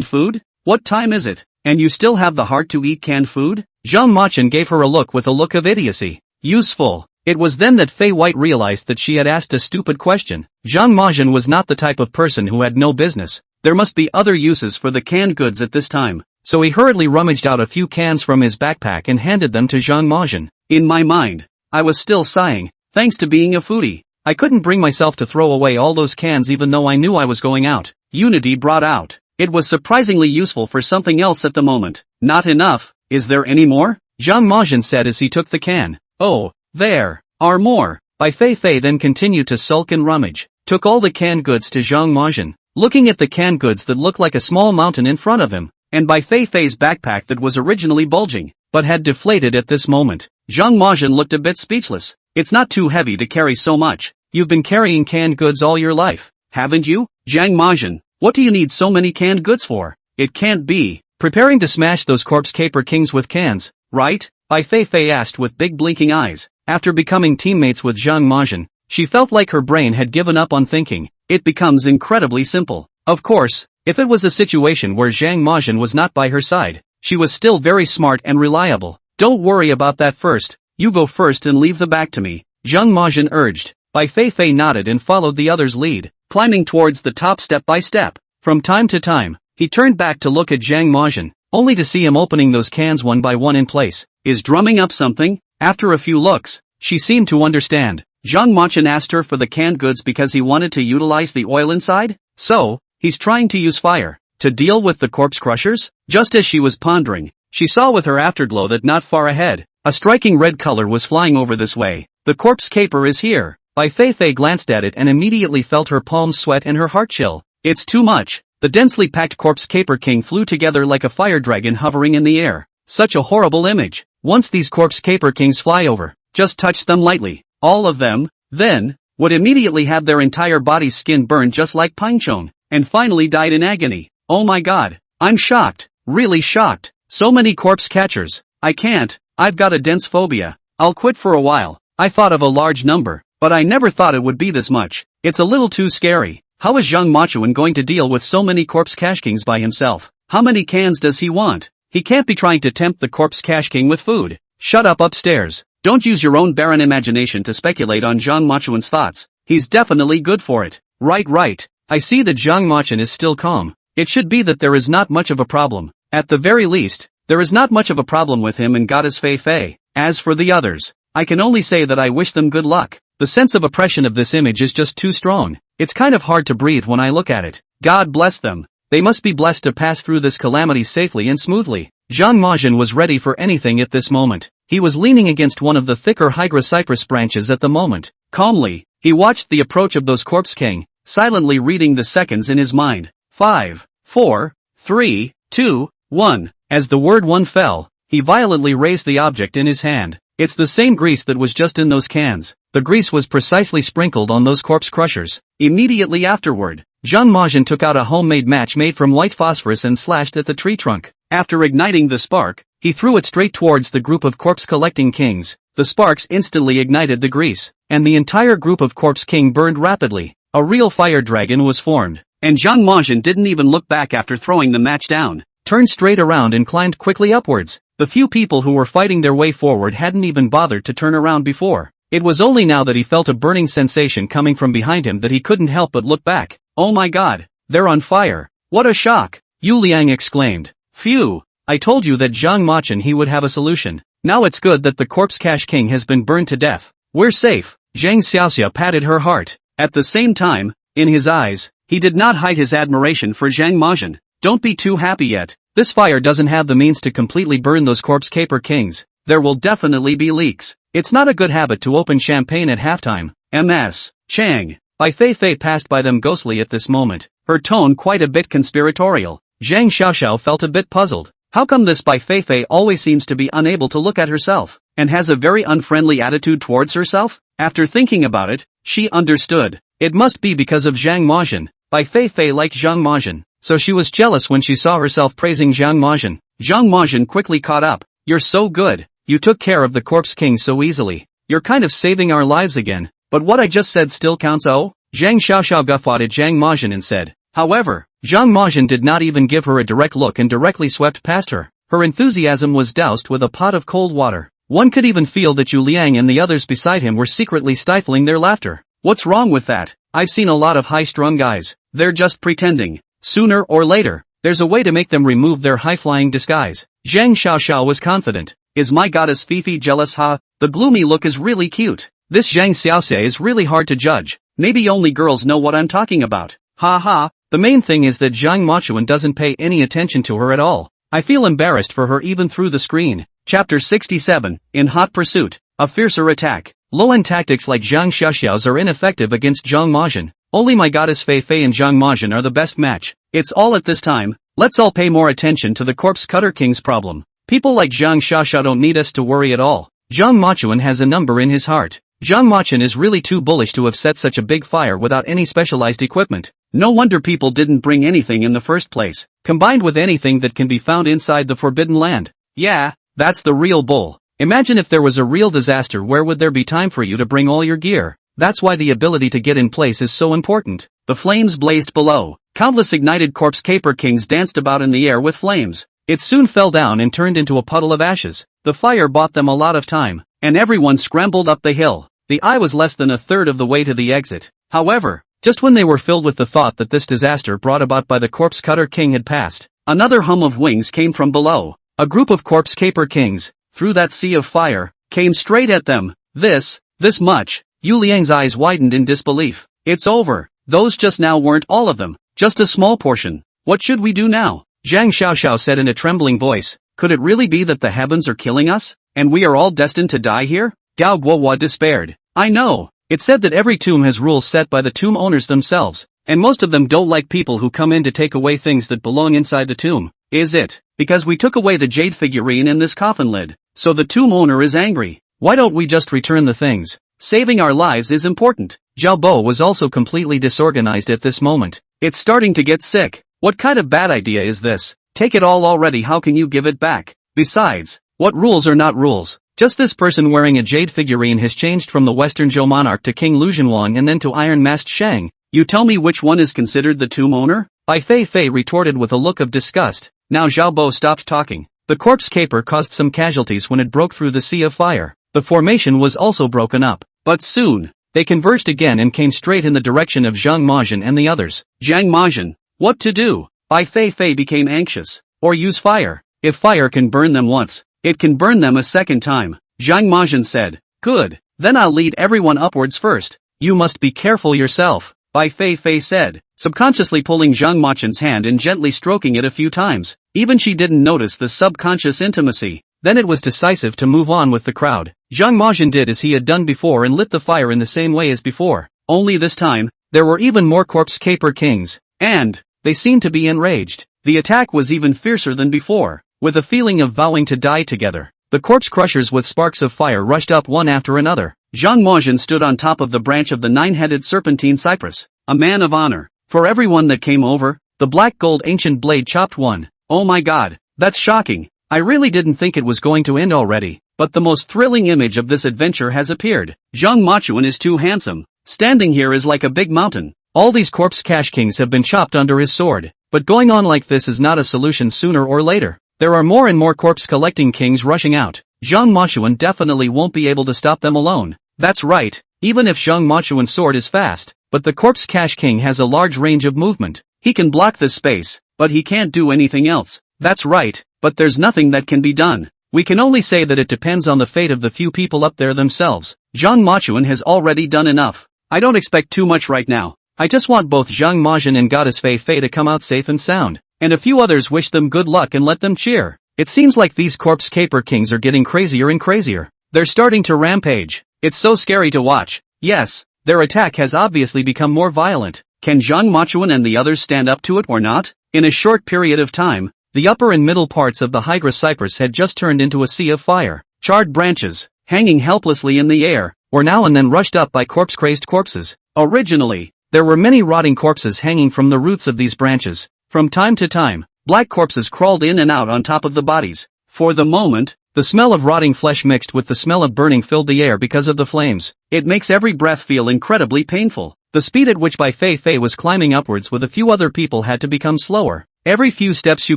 food? What time is it? And you still have the heart to eat canned food? Zhang Machin gave her a look with a look of idiocy. Useful. It was then that Fei White realized that she had asked a stupid question. Zhang Machin was not the type of person who had no business. There must be other uses for the canned goods at this time. So he hurriedly rummaged out a few cans from his backpack and handed them to Zhang Machin. In my mind, I was still sighing. Thanks to being a foodie, I couldn't bring myself to throw away all those cans even though I knew I was going out. Unity brought out. It was surprisingly useful for something else at the moment. Not enough. Is there any more? Zhang Machin said as he took the can. Oh, there are more. Bai Feifei then continued to sulk and rummage. Took all the canned goods to Zhang Machin, looking at the canned goods that looked like a small mountain in front of him, and Bai Feifei's backpack that was originally bulging, but had deflated at this moment. Zhang Machin looked a bit speechless. It's not too heavy to carry so much. You've been carrying canned goods all your life, haven't you? Zhang Machin, what do you need so many canned goods for? It can't be. Preparing to smash those corpse caper kings with cans, right? Bai Feifei asked with big blinking eyes. After becoming teammates with Zhang Machin, she felt like her brain had given up on thinking. It becomes incredibly simple. Of course, if it was a situation where Zhang Machin was not by her side, she was still very smart and reliable. Don't worry about that first. You go first and leave the back to me, Zhang Machin urged. Bai Feifei nodded and followed the other's lead, climbing towards the top step by step. From time to time, he turned back to look at Zhang Machin, only to see him opening those cans one by one in place. Is drumming up something? After a few looks, she seemed to understand. Zhang Machin asked her for the canned goods because he wanted to utilize the oil inside? So, he's trying to use fire to deal with the corpse crushers? Just as she was pondering, she saw with her afterglow that not far ahead, a striking red color was flying over this way. The corpse caper is here. Bai Feifei glanced at it and immediately felt her palms sweat and her heart chill. It's too much. The densely packed corpse caper king flew together like a fire dragon hovering in the air. Such a horrible image. Once these corpse caper kings fly over, just touch them lightly. All of them, then, would immediately have their entire body's skin burned just like Prying, and finally died in agony. Oh my god. I'm shocked. Really shocked. So many corpse catchers. I can't. I've got a dense phobia. I'll quit for a while. I thought of a large number, but I never thought it would be this much. It's a little too scary. How is Zhang Machin going to deal with so many corpse cash kings by himself? How many cans does he want? He can't be trying to tempt the corpse cash king with food. Shut up upstairs. Don't use your own barren imagination to speculate on Zhang Machin's thoughts. He's definitely good for it. Right. I see that Zhang Machin is still calm. It should be that there is not much of a problem. At the very least, there is not much of a problem with him and Goddess Feifei. As for the others, I can only say that I wish them good luck. The sense of oppression of this image is just too strong. It's kind of hard to breathe when I look at it. God bless them. They must be blessed to pass through this calamity safely and smoothly. Zhang Machin was ready for anything at this moment. He was leaning against one of the thicker Hydra cypress branches at the moment. Calmly, he watched the approach of those corpse king, silently reading the seconds in his mind. 5, 4, 3, 2, 1. As the word 1 fell, he violently raised the object in his hand. It's the same grease that was just in those cans. The grease was precisely sprinkled on those corpse crushers. Immediately afterward, Zhang Machin took out a homemade match made from white phosphorus and slashed at the tree trunk. After igniting the spark, he threw it straight towards the group of corpse-collecting kings. The sparks instantly ignited the grease, and the entire group of corpse king burned rapidly. A real fire dragon was formed, and Zhang Machin didn't even look back after throwing the match down. Turned straight around and climbed quickly upwards. The few people who were fighting their way forward hadn't even bothered to turn around before. It was only now that he felt a burning sensation coming from behind him that he couldn't help but look back. Oh my god, they're on fire. What a shock! Yu Liang exclaimed. Phew, I told you that Zhang Machin he would have a solution. Now it's good that the corpse cash king has been burned to death. We're safe. Zhang Xiaoxia patted her heart. At the same time, in his eyes, he did not hide his admiration for Zhang Machin. Don't be too happy yet. This fire doesn't have the means to completely burn those corpse caper kings. There will definitely be leaks. It's not a good habit to open champagne at halftime. Ms. Chang. Bai Feifei passed by them ghostly at this moment, her tone quite a bit conspiratorial. Zhang Xiaoxiao felt a bit puzzled. How come this Bai Feifei always seems to be unable to look at herself, and has a very unfriendly attitude towards herself? After thinking about it, she understood. It must be because of Zhang Machin. Bai Feifei liked Zhang Machin, so she was jealous when she saw herself praising Zhang Machin. Zhang Machin quickly caught up. You're so good. You took care of the corpse king so easily. You're kind of saving our lives again. But what I just said still counts. Oh? Zhang Xiaoxiao guffawed at Zhang Machin and said. However, Zhang Machin did not even give her a direct look and directly swept past her. Her enthusiasm was doused with a pot of cold water. One could even feel that Yu Liang and the others beside him were secretly stifling their laughter. What's wrong with that? I've seen a lot of high-strung guys. They're just pretending. Sooner or later, there's a way to make them remove their high-flying disguise. Zhang Xiaoxiao was confident. Is my goddess Feifei jealous, huh? The gloomy look is really cute. This Zhang Xiaoxia is really hard to judge. Maybe only girls know what I'm talking about. Ha ha. The main thing is that Zhang Machuan doesn't pay any attention to her at all. I feel embarrassed for her even through the screen. Chapter 67, In Hot Pursuit, A Fiercer Attack. Low-end tactics like Zhang Xiaoxiao's are ineffective against Zhang Majian. Only my goddess Feifei and Zhang Majian are the best match. It's all at this time. Let's all pay more attention to the Corpse Cutter King's problem. People like Zhang Xiaoxiao don't need us to worry at all. Zhang Machuan has a number in his heart. Zhang Machuan is really too bullish to have set such a big fire without any specialized equipment. No wonder people didn't bring anything in the first place, combined with anything that can be found inside the Forbidden Land. Yeah, that's the real bull. Imagine if there was a real disaster, where would there be time for you to bring all your gear? That's why the ability to get in place is so important. The flames blazed below. Countless ignited corpse caper kings danced about in the air with flames. It soon fell down and turned into a puddle of ashes. The fire bought them a lot of time, and everyone scrambled up the hill. The eye was less than a third of the way to the exit. However, just when they were filled with the thought that this disaster brought about by the Corpse Cutter King had passed, another hum of wings came from below. A group of corpse caper kings, through that sea of fire, came straight at them. This much. Yu Liang's eyes widened in disbelief. It's over. Those just now weren't all of them, just a small portion. What should we do now? Zhang Xiaoxiao said in a trembling voice. Could it really be that the heavens are killing us, and we are all destined to die here? Gao Guohua despaired. I know. It said that every tomb has rules set by the tomb owners themselves, and most of them don't like people who come in to take away things that belong inside the tomb. Is it because we took away the jade figurine in this coffin lid, so the tomb owner is angry? Why don't we just return the things? Saving our lives is important. Zhao Bo was also completely disorganized at this moment. It's starting to get sick. What kind of bad idea is this? Take it all already, how can you give it back? Besides, what rules are not rules? Just this person wearing a jade figurine has changed from the Western Zhou monarch to King Lu Zhenwang and then to Iron Masked Shang. You tell me which one is considered the tomb owner? Bai Feifei retorted with a look of disgust. Now Zhao Bo stopped talking. The corpse caper caused some casualties when it broke through the sea of fire. The formation was also broken up. But soon, they converged again and came straight in the direction of Zhang Majian and the others. Zhang Majian, what to do? Bai Feifei became anxious. Or use fire. If fire can burn them once, it can burn them a second time. Zhang Majian said. Good. Then I'll lead everyone upwards first. You must be careful yourself, Bai Feifei said, subconsciously pulling Zhang Majian's hand and gently stroking it a few times. Even she didn't notice the subconscious intimacy. Then it was decisive to move on with the crowd. Zhang Majian did as he had done before and lit the fire in the same way as before. Only this time, there were even more corpse caper kings, and they seemed to be enraged. The attack was even fiercer than before. With a feeling of vowing to die together, the corpse crushers with sparks of fire rushed up one after another. Zhang Majian stood on top of the branch of the nine-headed serpentine cypress, a man of honor. For everyone that came over, the black gold ancient blade chopped one. Oh my god, that's shocking. I really didn't think it was going to end already, but the most thrilling image of this adventure has appeared. Zhang Machuan is too handsome. Standing here is like a big mountain. All these corpse cash kings have been chopped under his sword, but going on like this is not a solution sooner or later. There are more and more corpse collecting kings rushing out. Zhang Machuan definitely won't be able to stop them alone. That's right, even if Zhang Machuan's sword is fast, but the corpse cash king has a large range of movement. He can block this space, but he can't do anything else. That's right, but there's nothing that can be done. We can only say that it depends on the fate of the few people up there themselves. Zhang Machuan has already done enough. I don't expect too much right now. I just want both Zhang Majian and Goddess Feifei to come out safe and sound. And a few others wish them good luck and let them cheer. It seems like these corpse caper kings are getting crazier and crazier. They're starting to rampage. It's so scary to watch. Yes, their attack has obviously become more violent. Can Zhang Machuan and the others stand up to it or not? In a short period of time, the upper and middle parts of the Hydra cypress had just turned into a sea of fire. Charred branches, hanging helplessly in the air, were now and then rushed up by corpse-crazed corpses. Originally, there were many rotting corpses hanging from the roots of these branches. From time to time, black corpses crawled in and out on top of the bodies. For the moment, the smell of rotting flesh mixed with the smell of burning filled the air because of the flames. It makes every breath feel incredibly painful. The speed at which Bai Feifei was climbing upwards with a few other people had to become slower. Every few steps you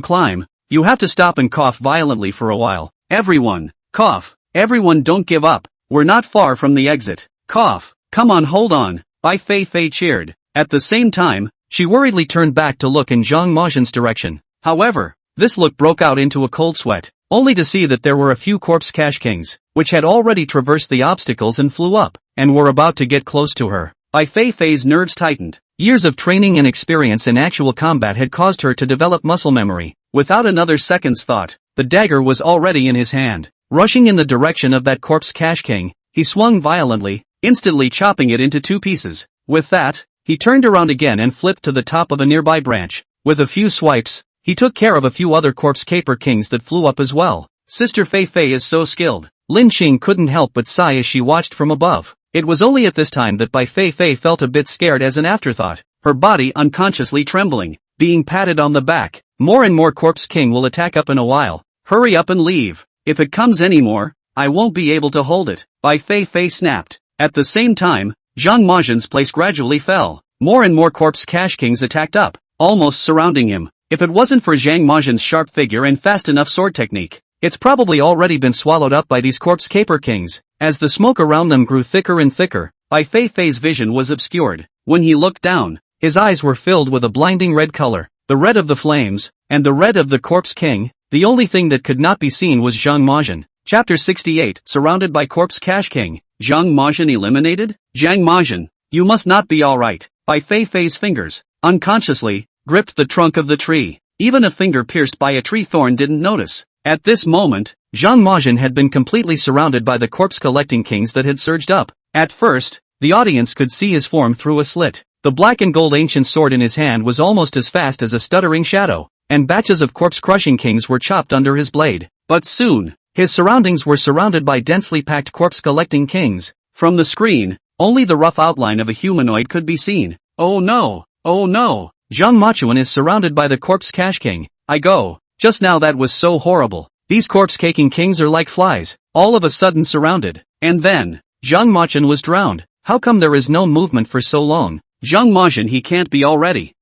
climb, You have to stop and cough violently for a while. Everyone, cough. Everyone don't give up. We're not far from the exit. Cough. Come on, hold on. Bai Feifei cheered. At the same time, she worriedly turned back to look in Zhang Majian's direction. However, this look broke out into a cold sweat, only to see that there were a few corpse cash kings, which had already traversed the obstacles and flew up, and were about to get close to her. Bai Feifei's nerves tightened. Years of training and experience in actual combat had caused her to develop muscle memory. Without another second's thought, the dagger was already in his hand. Rushing in the direction of that corpse cash king, he swung violently, instantly chopping it into 2 pieces. With that, he turned around again and flipped to the top of a nearby branch. With a few swipes, he took care of a few other corpse caper kings that flew up as well. Sister Feifei is so skilled. Lin Qing couldn't help but sigh as she watched from above. It was only at this time that Bai Feifei felt a bit scared as an afterthought, her body unconsciously trembling, being patted on the back. More and more corpse king will attack up in a while. Hurry up and leave. If it comes anymore, I won't be able to hold it. Bai Feifei snapped. At the same time, Zhang Majian's place gradually fell. More and more corpse cash kings attacked up, almost surrounding him. If it wasn't for Zhang Majian's sharp figure and fast enough sword technique, it's probably already been swallowed up by these corpse caper kings. As the smoke around them grew thicker and thicker, Bai Feifei's vision was obscured. When he looked down, his eyes were filled with a blinding red color, the red of the flames, and the red of the corpse king. The only thing that could not be seen was Zhang Majian. Chapter 68, surrounded by corpse cash king. Zhang Majian eliminated? Zhang Majian, you must not be alright. Bai Feifei's fingers, unconsciously, gripped the trunk of the tree. Even a finger pierced by a tree thorn didn't notice. At this moment, Zhang Majian had been completely surrounded by the corpse collecting kings that had surged up. At first, the audience could see his form through a slit. The black and gold ancient sword in his hand was almost as fast as a stuttering shadow, and batches of corpse-crushing kings were chopped under his blade. But soon, his surroundings were surrounded by densely packed corpse-collecting kings. From the screen, only the rough outline of a humanoid could be seen. Oh no! Oh no! Zhang Majian is surrounded by the corpse cash king. I go. Just now that was so horrible. These corpse-caking kings are like flies, all of a sudden surrounded. And then, Zhang Majian was drowned. How come there is no movement for so long? Zhang Majian, he can't be already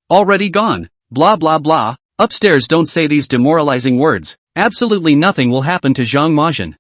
gone. Blah blah blah. Upstairs, don't say these demoralizing words. Absolutely nothing will happen to Zhang Majian.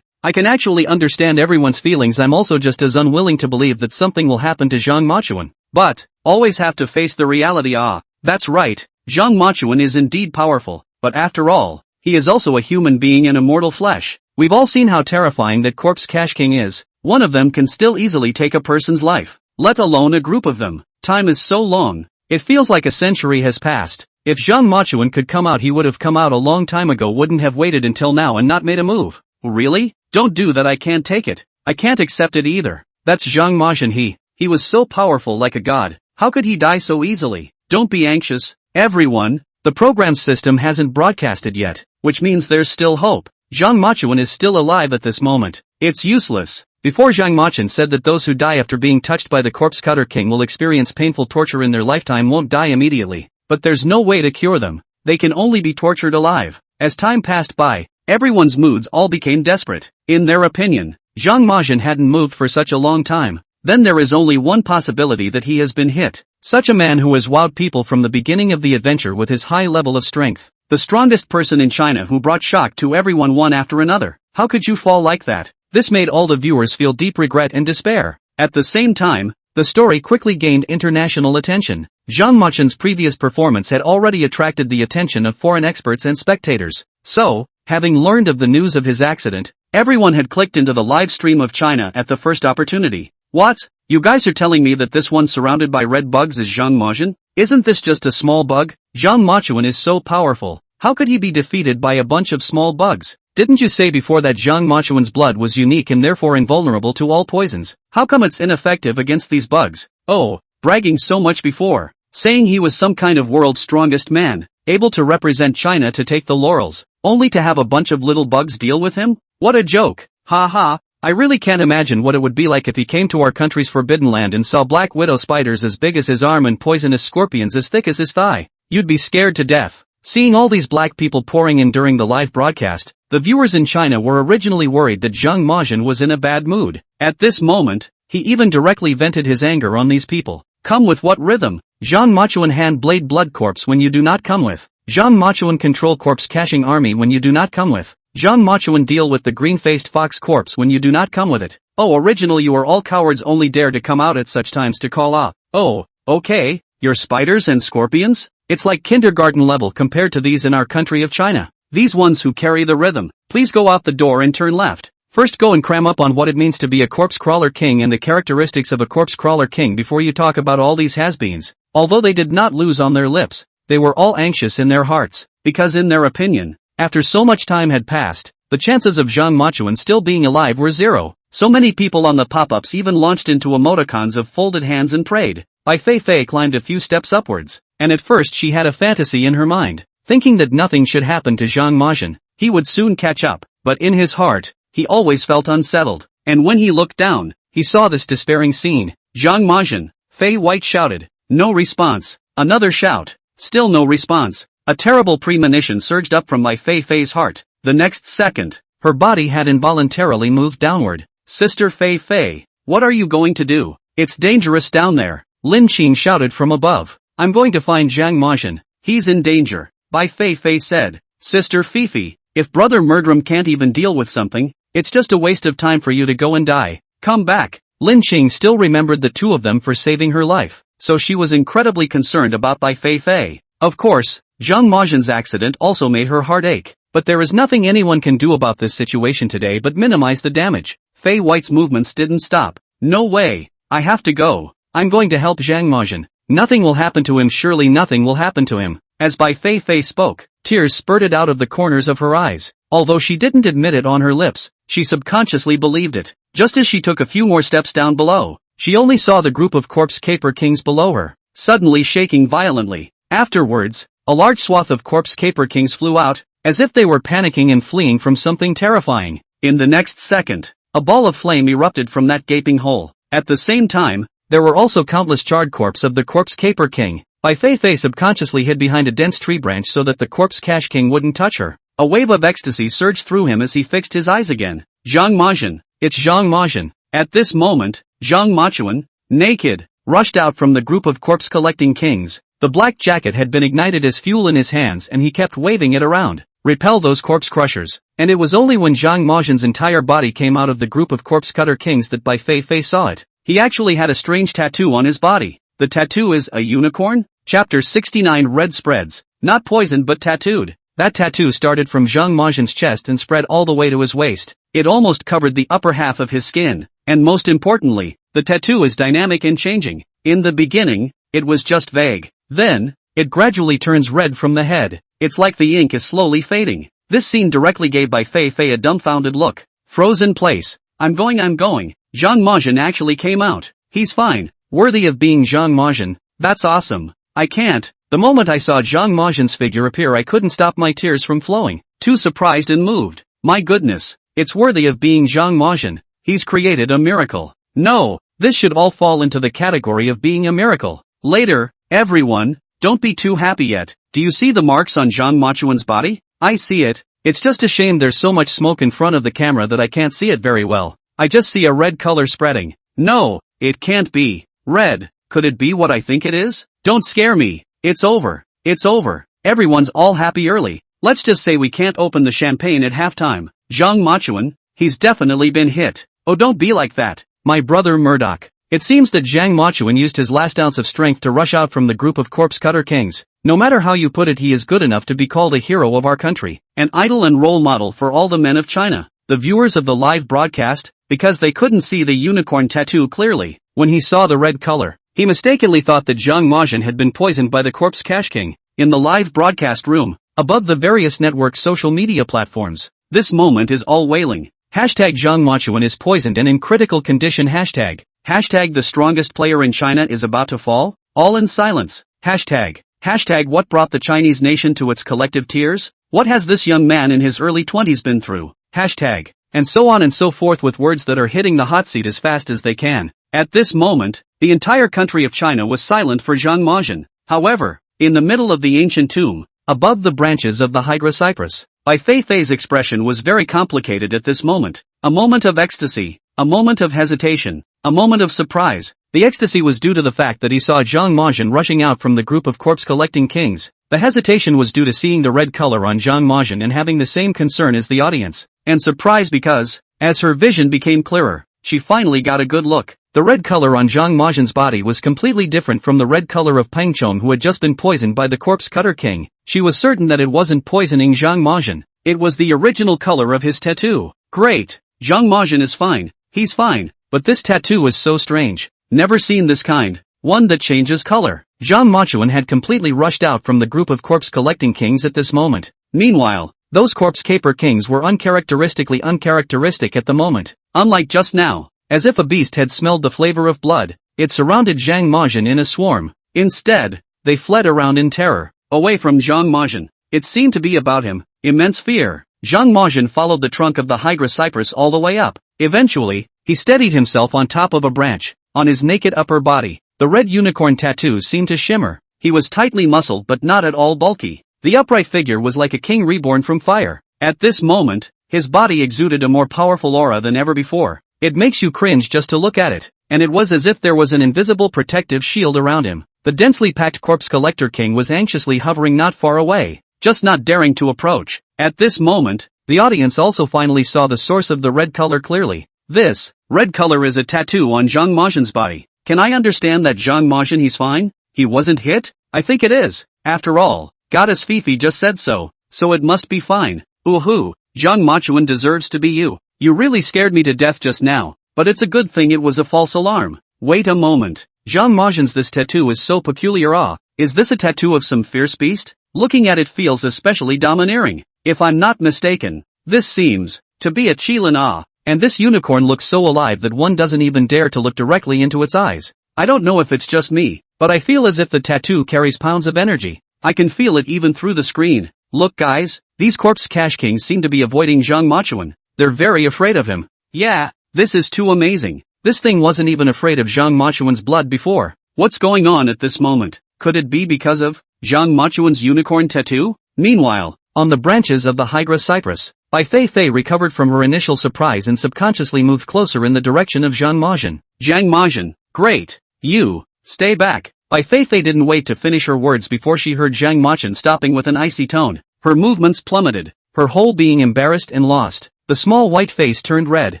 I can actually understand everyone's feelings. I'm also just as unwilling to believe that something will happen to Zhang Majian. But, always have to face the reality. That's right, Zhang Majian is indeed powerful, but after all, he is also a human being in immortal flesh. We've all seen how terrifying that corpse cash king is. One of them can still easily take a person's life, let alone a group of them. Time is so long. It feels like a century has passed. If Zhang Majian could come out, he would have come out a long time ago, wouldn't have waited until now and not made a move. Really? Don't do that, I can't take it. I can't accept it either. That's Zhang Majian, he was so powerful, like a god. How could he die so easily? Don't be anxious, everyone. The program's system hasn't broadcasted yet, which means there's still hope. Zhang Majian is still alive at this moment. It's useless. Before, Zhang Majian said that those who die after being touched by the corpse cutter king will experience painful torture in their lifetime, won't die immediately. But there's no way to cure them. They can only be tortured alive. As time passed by, everyone's moods all became desperate. In their opinion, Zhang Majian hadn't moved for such a long time. Then there is only one possibility, that he has been hit. Such a man who has wowed people from the beginning of the adventure with his high level of strength. The strongest person in China who brought shock to everyone one after another. How could you fall like that? This made all the viewers feel deep regret and despair. At the same time, the story quickly gained international attention. Zhang Majian's previous performance had already attracted the attention of foreign experts and spectators. So, having learned of the news of his accident, everyone had clicked into the live stream of China at the first opportunity. What? You guys are telling me that this one surrounded by red bugs is Zhang Majian? Isn't this just a small bug? Zhang Majian is so powerful. How could he be defeated by a bunch of small bugs? Didn't you say before that Zhang Majian's blood was unique and therefore invulnerable to all poisons? How come it's ineffective against these bugs? Oh, bragging so much before, saying he was some kind of world's strongest man, able to represent China to take the laurels, only to have a bunch of little bugs deal with him? What a joke. Ha ha. I really can't imagine what it would be like if he came to our country's forbidden land and saw black widow spiders as big as his arm and poisonous scorpions as thick as his thigh. You'd be scared to death. Seeing all these black people pouring in during the live broadcast, the viewers in China were originally worried that Zhang Majian was in a bad mood. At this moment, he even directly vented his anger on these people. Come with what rhythm? Zhang Majian hand blade blood corpse when you do not come with. Zhang Machuan control corpse caching army when you do not come with. Zhang Machuan deal with the green-faced fox corpse when you do not come with it. Oh, originally you are all cowards only dare to come out at such times to call out. Oh, okay, you're spiders and scorpions? It's like kindergarten level compared to these in our country of China. These ones who carry the rhythm. Please go out the door and turn left. First go and cram up on what it means to be a corpse crawler king and the characteristics of a corpse crawler king before you talk about all these has-beens. Although they did not lose on their lips, they were all anxious in their hearts, because in their opinion, after so much time had passed, the chances of Zhang Machuan still being alive were zero. So many people on the pop-ups even launched into emoticons of folded hands and prayed. Bai Feifei climbed a few steps upwards, and at first she had a fantasy in her mind, thinking that nothing should happen to Zhang Machuan. He would soon catch up, but in his heart, he always felt unsettled, and when he looked down, he saw this despairing scene. Zhang Machuan, Fei White shouted. No response. Another shout. Still no response. A terrible premonition surged up from Bai Feifei's heart. The next second, her body had involuntarily moved downward. Sister Feifei, what are you going to do? It's dangerous down there. Lin Qing shouted from above. I'm going to find Zhang Machuan. He's in danger. Bai Feifei said. Sister Feifei, if Brother Murdrum can't even deal with something, it's just a waste of time for you to go and die. Come back. Lin Qing still remembered the two of them for saving her life, so she was incredibly concerned about Bai Feifei. Of course, Zhang Machuan's accident also made her heart ache, but there is nothing anyone can do about this situation today but minimize the damage. Fei White's movements didn't stop. No way. I have to go. I'm going to help Zhang Machuan. Nothing will happen to him, surely nothing will happen to him. As Bai Feifei spoke, tears spurted out of the corners of her eyes. Although she didn't admit it on her lips, she subconsciously believed it. Just as she took a few more steps down below, she only saw the group of corpse caper kings below her, suddenly shaking violently. Afterwards, a large swath of corpse caper kings flew out, as if they were panicking and fleeing from something terrifying. In the next second, a ball of flame erupted from that gaping hole. At the same time, there were also countless charred corpses of the corpse caper king. Bai Feifei subconsciously hid behind a dense tree branch so that the corpse cache king wouldn't touch her. A wave of ecstasy surged through him as he fixed his eyes again. Zhang Machuan. It's Zhang Machuan. At this moment, Zhang Machuan, naked, rushed out from the group of corpse-collecting kings. The black jacket had been ignited as fuel in his hands and he kept waving it around. Repel those corpse crushers. And it was only when Zhang Machuan's entire body came out of the group of corpse cutter kings that Bai Feifei saw it. He actually had a strange tattoo on his body. The tattoo is a unicorn? Chapter 69 Red spreads. Not poisoned but tattooed. That tattoo started from Zhang Machuan's chest and spread all the way to his waist. It almost covered the upper half of his skin. And most importantly, the tattoo is dynamic and changing. In the beginning, it was just vague. Then, it gradually turns red from the head. It's like the ink is slowly fading. This scene directly gave Bai Feifei a dumbfounded look. Froze in place. I'm going. Zhang Machuan actually came out. He's fine. Worthy of being Zhang Machuan. That's awesome. I can't. The moment I saw Zhang Machuan's figure appear I couldn't stop my tears from flowing. Too surprised and moved. My goodness. It's worthy of being Zhang Machuan. He's created a miracle. No, this should all fall into the category of being a miracle. Later, everyone, don't be too happy yet. Do you see the marks on Zhang Machuan's body? I see it. It's just a shame there's so much smoke in front of the camera that I can't see it very well. I just see a red color spreading. No, it can't be. Red. Could it be what I think it is? Don't scare me. It's over. It's over. Everyone's all happy early. Let's just say we can't open the champagne at halftime. Zhang Machuan, he's definitely been hit. Oh, don't be like that. My brother Murdoch. It seems that Zhang Machuan used his last ounce of strength to rush out from the group of corpse cutter kings. No matter how you put it, he is good enough to be called a hero of our country, an idol and role model for all the men of China. The viewers of the live broadcast, because they couldn't see the unicorn tattoo clearly, when he saw the red color, he mistakenly thought that Zhang Machuan had been poisoned by the corpse cache king. In the live broadcast room, above the various network social media platforms, this moment is all wailing. Hashtag Zhang Machuan is poisoned and in critical condition. Hashtag the strongest player in China is about to fall. All in silence. Hashtag what brought the Chinese nation to its collective tears? What has this young man in his early 20s been through? Hashtag. And so on and so forth with words that are hitting the hot seat as fast as they can. At this moment, the entire country of China was silent for Zhang Machuan. However, in the middle of the ancient tomb, above the branches of the Hydra cypress, Bai Feifei's expression was very complicated at this moment. A moment of ecstasy, a moment of hesitation, A moment of surprise. The ecstasy was due to the fact that he saw Zhang Majin rushing out from the group of corpse-collecting kings. The hesitation was due to seeing the red color on Zhang Majin and having the same concern as the audience. And surprise because, as her vision became clearer, she finally got a good look. The red color on Zhang Majin's body was completely different from the red color of Pang Chong, who had just been poisoned by the corpse cutter king. She was certain that it wasn't poisoning Zhang Majin. It was the original color of his tattoo. Great! Zhang Majin is fine. He's fine. But this tattoo is so strange. Never seen this kind. One that changes color. Zhang Machuan had completely rushed out from the group of corpse-collecting kings at this moment. Meanwhile, those corpse caper kings were uncharacteristically uncharacteristic at the moment. Unlike just now, as if a beast had smelled the flavor of blood, it surrounded Zhang Majin in a swarm. Instead, they fled around in terror, away from Zhang Majin. It seemed to be about him. Immense fear. Zhang Majin followed the trunk of the Hydra cypress all the way up. Eventually, he steadied himself on top of a branch. On his naked upper body, the red unicorn tattoo seemed to shimmer. He was tightly muscled but not at all bulky. The upright figure was like a king reborn from fire. At this moment, his body exuded a more powerful aura than ever before. It makes you cringe just to look at it, and it was as if there was an invisible protective shield around him. The densely packed corpse collector king was anxiously hovering not far away, just not daring to approach. At this moment, the audience also finally saw the source of the red color clearly. This red color is a tattoo on Zhang Majin's body. Can I understand that Zhang Majin he's fine? He wasn't hit? I think it is. After all, Goddess Feifei just said so it must be fine. Ooh-hoo, Zhang Machuan deserves to be you. You really scared me to death just now, but it's a good thing it was a false alarm. Wait a moment. Zhang Majin's this tattoo is so peculiar. Is this a tattoo of some fierce beast? Looking at it feels especially domineering. If I'm not mistaken, this seems to be a Qilin. And this unicorn looks so alive that one doesn't even dare to look directly into its eyes. I don't know if it's just me, but I feel as if the tattoo carries pounds of energy. I can feel it even through the screen. Look guys, these corpse cash kings seem to be avoiding Zhang Machuan. They're very afraid of him. Yeah, this is too amazing. This thing wasn't even afraid of Zhang Machuan's blood before. What's going on at this moment? Could it be because of Zhang Machuan's unicorn tattoo? Meanwhile, on the branches of the Hydra cypress, Bai Feifei recovered from her initial surprise and subconsciously moved closer in the direction of Zhang Majin. Zhang Majin, great. You, stay back. Bai Feifei didn't wait to finish her words before she heard Zhang Majin stopping with an icy tone. Her movements plummeted, her whole being embarrassed and lost. The small white face turned red,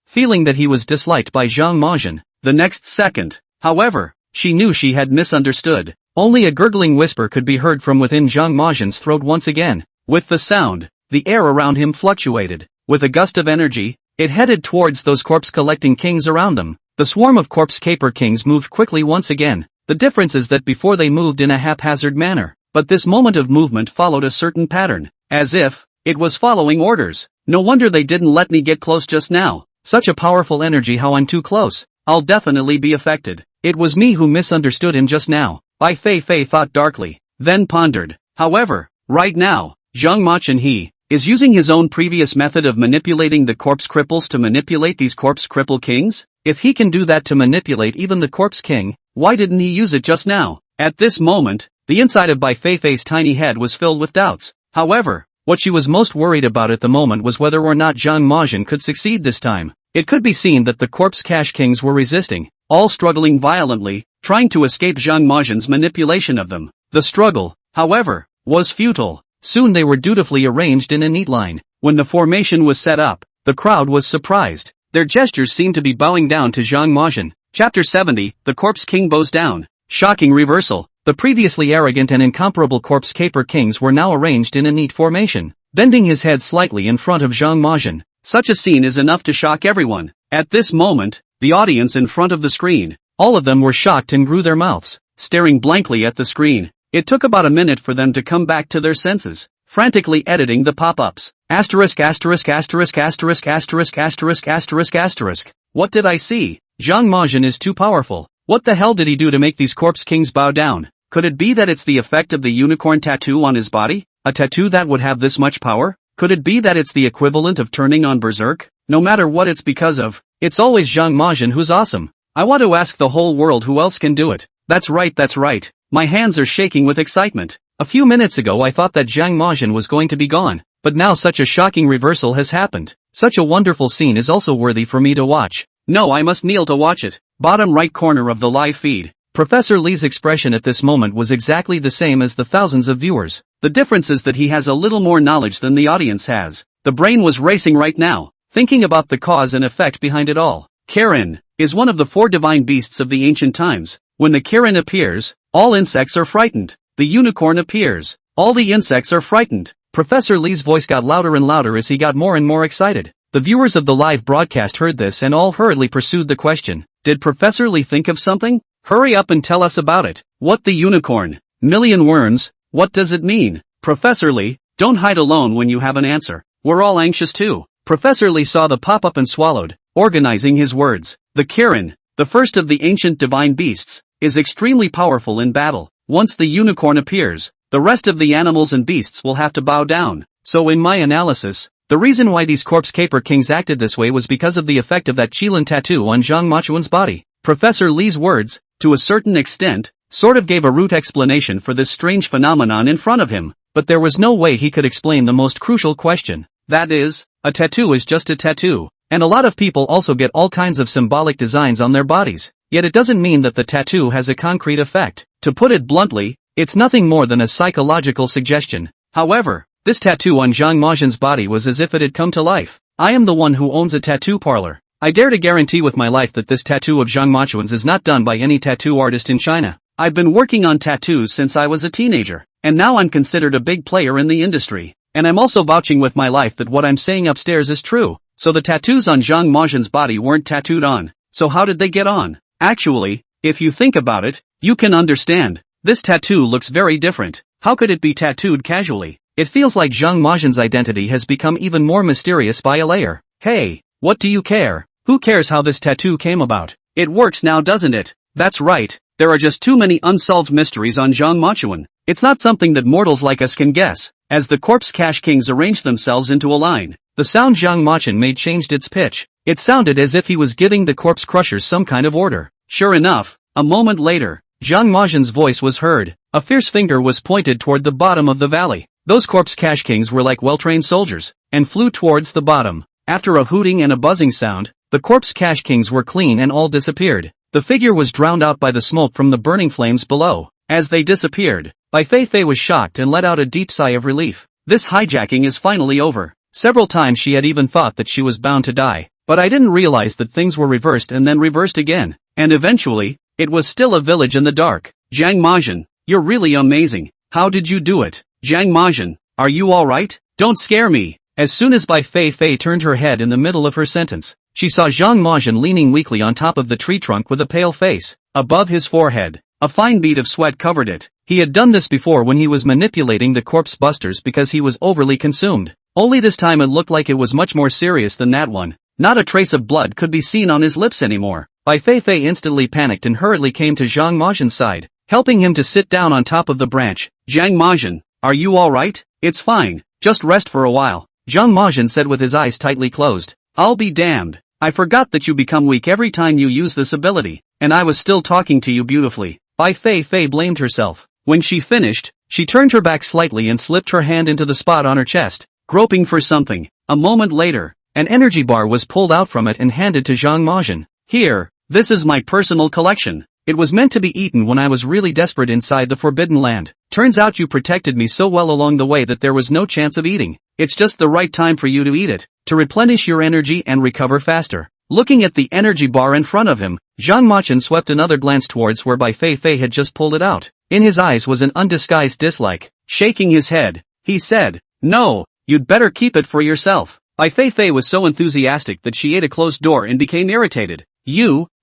feeling that he was disliked by Zhang Majin. The next second, however, she knew she had misunderstood. Only a gurgling whisper could be heard from within Zhang Majin's throat once again. With the sound, the air around him fluctuated. With a gust of energy, it headed towards those corpse-collecting kings around them. The swarm of corpse caper kings moved quickly once again. The difference is that before they moved in a haphazard manner, but this moment of movement followed a certain pattern, as if it was following orders. No wonder they didn't let me get close just now. Such a powerful energy, how I'm too close. I'll definitely be affected. It was me who misunderstood him just now. Bai Feifei thought darkly, then pondered. However, right now, Zhang Majin he is using his own previous method of manipulating the corpse cripples to manipulate these corpse cripple kings? If he can do that to manipulate even the corpse king, why didn't he use it just now? At this moment, the inside of Bai Feifei's tiny head was filled with doubts. However, what she was most worried about at the moment was whether or not Zhang Majin could succeed this time. It could be seen that the corpse cash kings were resisting, all struggling violently, trying to escape Zhang Majin's manipulation of them. The struggle, however, was futile. Soon they were dutifully arranged in a neat line. When the formation was set up, the crowd was surprised. Their gestures seemed to be bowing down to Zhang Majin. Chapter 70, The Corpse King Bows Down. Shocking reversal. The previously arrogant and incomparable corpse caper kings were now arranged in a neat formation, bending his head slightly in front of Zhang Majin. Such a scene is enough to shock everyone. At this moment, the audience in front of the screen, all of them were shocked and grew their mouths, staring blankly at the screen. It took about a minute for them to come back to their senses, frantically editing the pop-ups. Asterisk asterisk asterisk asterisk asterisk asterisk asterisk asterisk. What did I see? Zhang Majin is too powerful. What the hell did he do to make these corpse kings bow down? Could it be that it's the effect of the unicorn tattoo on his body? A tattoo that would have this much power? Could it be that it's the equivalent of turning on berserk? No matter what it's because of, it's always Zhang Majin who's awesome. I want to ask the whole world who else can do it. That's right, that's right. My hands are shaking with excitement. A few minutes ago I thought that Zhang Majin was going to be gone, but now such a shocking reversal has happened. Such a wonderful scene is also worthy for me to watch. No, I must kneel to watch it. Bottom right corner of the live feed. Professor Lee's expression at this moment was exactly the same as the thousands of viewers. The difference is that he has a little more knowledge than the audience has. The brain was racing right now, thinking about the cause and effect behind it all. Qilin is one of the 4 divine beasts of the ancient times. When the Qilin appears, all insects are frightened. The unicorn appears. All the insects are frightened. Professor Lee's voice got louder and louder as he got more and more excited. The viewers of the live broadcast heard this and all hurriedly pursued the question. Did Professor Lee think of something? Hurry up and tell us about it. What the unicorn? Million worms? What does it mean? Professor Lee, don't hide alone when you have an answer. We're all anxious too. Professor Lee saw the pop-up and swallowed, organizing his words. The Qilin, the first of the ancient divine beasts, is extremely powerful in battle. Once the unicorn appears, the rest of the animals and beasts will have to bow down. So in my analysis, the reason why these corpse caper kings acted this way was because of the effect of that Qilin tattoo on Zhang Machuan's body. Professor Lee's words, to a certain extent, sort of gave a root explanation for this strange phenomenon in front of him, but there was no way he could explain the most crucial question. That is, a tattoo is just a tattoo, and a lot of people also get all kinds of symbolic designs on their bodies, yet it doesn't mean that the tattoo has a concrete effect. To put it bluntly, it's nothing more than a psychological suggestion. However, this tattoo on Zhang Maxian's body was as if it had come to life. I am the one who owns a tattoo parlor. I dare to guarantee with my life that this tattoo of Zhang Machuan's is not done by any tattoo artist in China. I've been working on tattoos since I was a teenager, and now I'm considered a big player in the industry. And I'm also vouching with my life that what I'm saying upstairs is true. So the tattoos on Zhang Maxian's body weren't tattooed on. So how did they get on? Actually, if you think about it, you can understand. This tattoo looks very different. How could it be tattooed casually? It feels like Zhang Maxian's identity has become even more mysterious by a layer. Hey, what do you care? Who cares how this tattoo came about? It works now, doesn't it? That's right. There are just too many unsolved mysteries on Zhang Machuan. It's not something that mortals like us can guess. As the corpse cash kings arranged themselves into a line, the sound Zhang Machuan made changed its pitch. It sounded as if he was giving the corpse crushers some kind of order. Sure enough, a moment later, Zhang Maxian's voice was heard. A fierce finger was pointed toward the bottom of the valley. Those corpse cash kings were like well-trained soldiers, and flew towards the bottom. After a hooting and a buzzing sound, the corpse cash kings were clean and all disappeared. The figure was drowned out by the smoke from the burning flames below. As they disappeared, Bai Feifei was shocked and let out a deep sigh of relief. This hijacking is finally over. Several times she had even thought that she was bound to die. But I didn't realize that things were reversed and then reversed again. And eventually, it was still a village in the dark. Zhang Maxian, you're really amazing. How did you do it? Zhang Maxian, are you alright? Don't scare me. As soon as Bai Feifei turned her head in the middle of her sentence, she saw Zhang Maxian leaning weakly on top of the tree trunk with a pale face. Above his forehead, a fine bead of sweat covered it. He had done this before when he was manipulating the corpse busters because he was overly consumed. Only this time it looked like it was much more serious than that one. Not a trace of blood could be seen on his lips anymore. Bai Feifei instantly panicked and hurriedly came to Zhang Maxian's side, helping him to sit down on top of the branch. Zhang Maxian, are you alright? It's fine, just rest for a while, Zhang Maxian said with his eyes tightly closed. I'll be damned. I forgot that you become weak every time you use this ability, and I was still talking to you beautifully. Bai Feifei blamed herself. When she finished, she turned her back slightly and slipped her hand into the spot on her chest, groping for something. A moment later, an energy bar was pulled out from it and handed to Zhang Maxian. Here, this is my personal collection. It was meant to be eaten when I was really desperate inside the Forbidden Land. Turns out you protected me so well along the way that there was no chance of eating. It's just the right time for you to eat it, to replenish your energy and recover faster. Looking at the energy bar in front of him, Zhang Maxian swept another glance towards where Bai Feifei had just pulled it out. In his eyes was an undisguised dislike. Shaking his head, he said, "No, you'd better keep it for yourself." Bai Feifei was so enthusiastic that she ate a closed door and became irritated.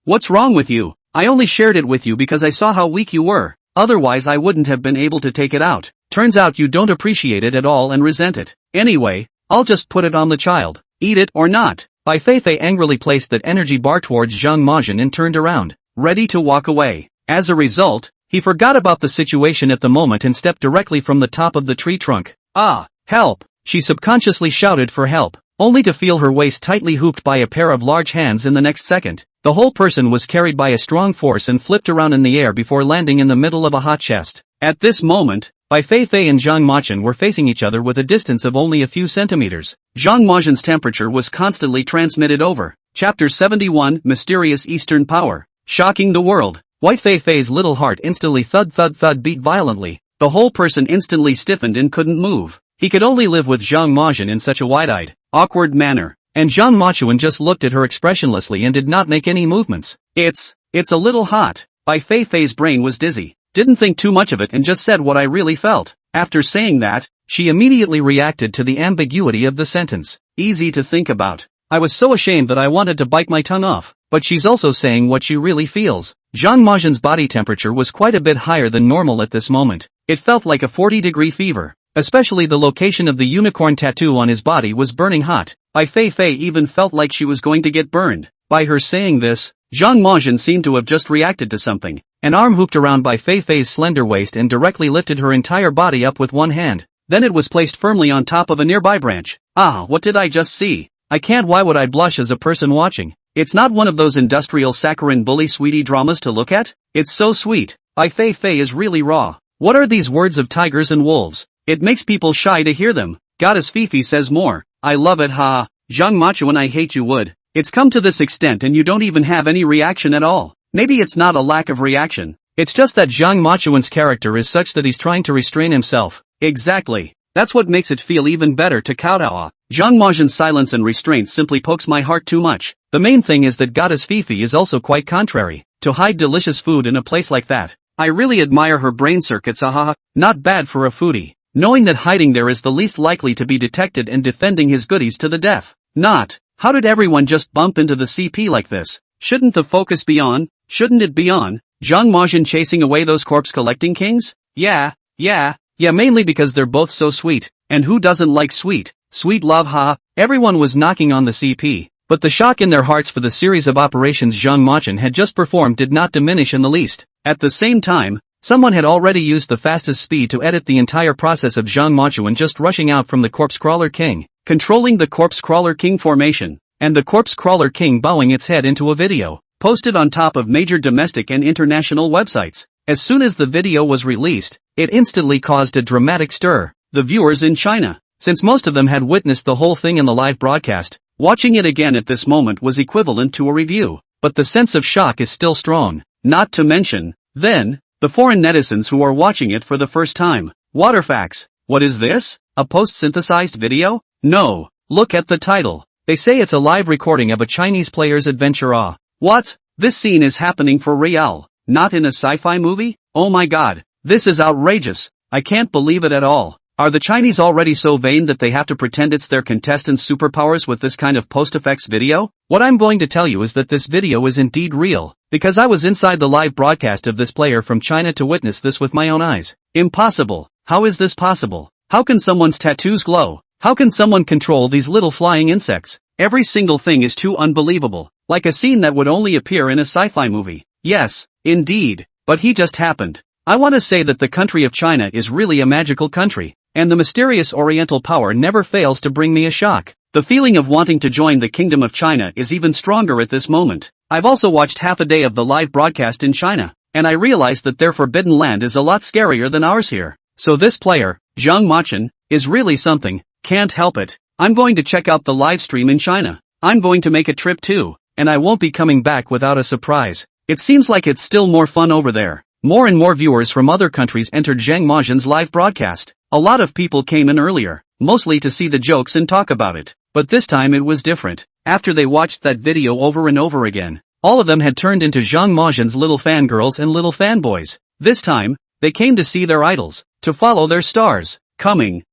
What's wrong with you? I only shared it with you because I saw how weak you were. Otherwise I wouldn't have been able to take it out. Turns out you don't appreciate it at all and resent it. Anyway, I'll just put it on the child. Eat it or not. Bai Feifei angrily placed that energy bar towards Zhang Maxian and turned around, ready to walk away. As a result, he forgot about the situation at the moment and stepped directly from the top of the tree trunk. Ah, help! She subconsciously shouted for help, only to feel her waist tightly hooped by a pair of large hands in the next second. The whole person was carried by a strong force and flipped around in the air before landing in the middle of a hot chest. At this moment, Bai Feifei and Zhang Maxian were facing each other with a distance of only a few centimeters. Zhang Maxian's temperature was constantly transmitted over. Chapter 71, Mysterious Eastern Power. shocking the world. Bai Feifei's little heart instantly thud thud thud beat violently. The whole person instantly stiffened and couldn't move. He could only live with Zhang Mazhen in such a wide-eyed, awkward manner. And Zhang Mazhen just looked at her expressionlessly and did not make any movements. It's a little hot. Bai Feifei's brain was dizzy. Didn't think too much of it and just said what I really felt. After saying that, she immediately reacted to the ambiguity of the sentence. Easy to think about. I was so ashamed that I wanted to bite my tongue off. But she's also saying what she really feels. Zhang Mazhen's body temperature was quite a bit higher than normal at this moment. It felt like a 40-degree fever. Especially the location of the unicorn tattoo on his body was burning hot. Bai Feifei even felt like she was going to get burned. By her saying this, Zhang Mazhen seemed to have just reacted to something. An arm hooped around Bai Feifei's slender waist and directly lifted her entire body up with one hand. Then it was placed firmly on top of a nearby branch. Ah, what did I just see? I can't. Why would I blush as a person watching? It's not one of those industrial saccharine bully sweetie dramas to look at. It's so sweet. Bai Feifei is really raw. What are these words of tigers and wolves? It makes people shy to hear them. Goddess Fifi says more. I love it, ha. Zhang Mazhen, I hate you would. It's come to this extent and you don't even have any reaction at all. Maybe it's not a lack of reaction. It's just that Zhang Mazhen's character is such that he's trying to restrain himself. Exactly. That's what makes it feel even better to kowtow. Zhang Mazhen's silence and restraint simply pokes my heart too much. The main thing is that Goddess Fifi is also quite contrary. To hide delicious food in a place like that. I really admire her brain circuits, ahaha. Not bad for a foodie. Knowing that hiding there is the least likely to be detected and defending his goodies to the death. Not, how did everyone just bump into the CP like this? Shouldn't the focus be on? Shouldn't it be on Zhang Mazhen chasing away those corpse collecting kings? Yeah, mainly because they're both so sweet. And who doesn't like sweet love, ha? Everyone was knocking on the CP. But the shock in their hearts for the series of operations Zhang Mazhen had just performed did not diminish in the least. At the same time, someone had already used the fastest speed to edit the entire process of Zhang Mazhen just rushing out from the Corpse Crawler King, controlling the Corpse Crawler King formation, and the Corpse Crawler King bowing its head into a video, posted on top of major domestic and international websites. As soon as the video was released, it instantly caused a dramatic stir. The viewers in China, since most of them had witnessed the whole thing in the live broadcast, watching it again at this moment was equivalent to a review. But the sense of shock is still strong. Not to mention, then, the foreign netizens who are watching it for the first time. Waterfax. What is this? A post-synthesized video? No. Look at the title. They say it's a live recording of a Chinese player's adventure. Ah. What? This scene is happening for real. Not in a sci-fi movie? Oh my god. This is outrageous. I can't believe it at all. Are the Chinese already so vain that they have to pretend it's their contestants' superpowers with this kind of post-effects video? What I'm going to tell you is that this video is indeed real, because I was inside the live broadcast of this player from China to witness this with my own eyes. Impossible. How is this possible? How can someone's tattoos glow? How can someone control these little flying insects? Every single thing is too unbelievable, like a scene that would only appear in a sci-fi movie. Yes, indeed, but he just happened. I want to say that the country of China is really a magical country. And the mysterious oriental power never fails to bring me a shock. The feeling of wanting to join the kingdom of China is even stronger at this moment. I've also watched half a day of the live broadcast in China, and I realized that their forbidden land is a lot scarier than ours here. So this player, Zhang Mazhen, is really something. Can't help it. I'm going to check out the live stream in China. I'm going to make a trip too, and I won't be coming back without a surprise. It seems like it's still more fun over there. More and more viewers from other countries entered Zhang Mazhen's live broadcast. A lot of people came in earlier, mostly to see the jokes and talk about it. But this time it was different. After they watched that video over and over again, all of them had turned into Zhang Mazhen's little fangirls and little fanboys. This time, they came to see their idols, to follow their stars. Coming,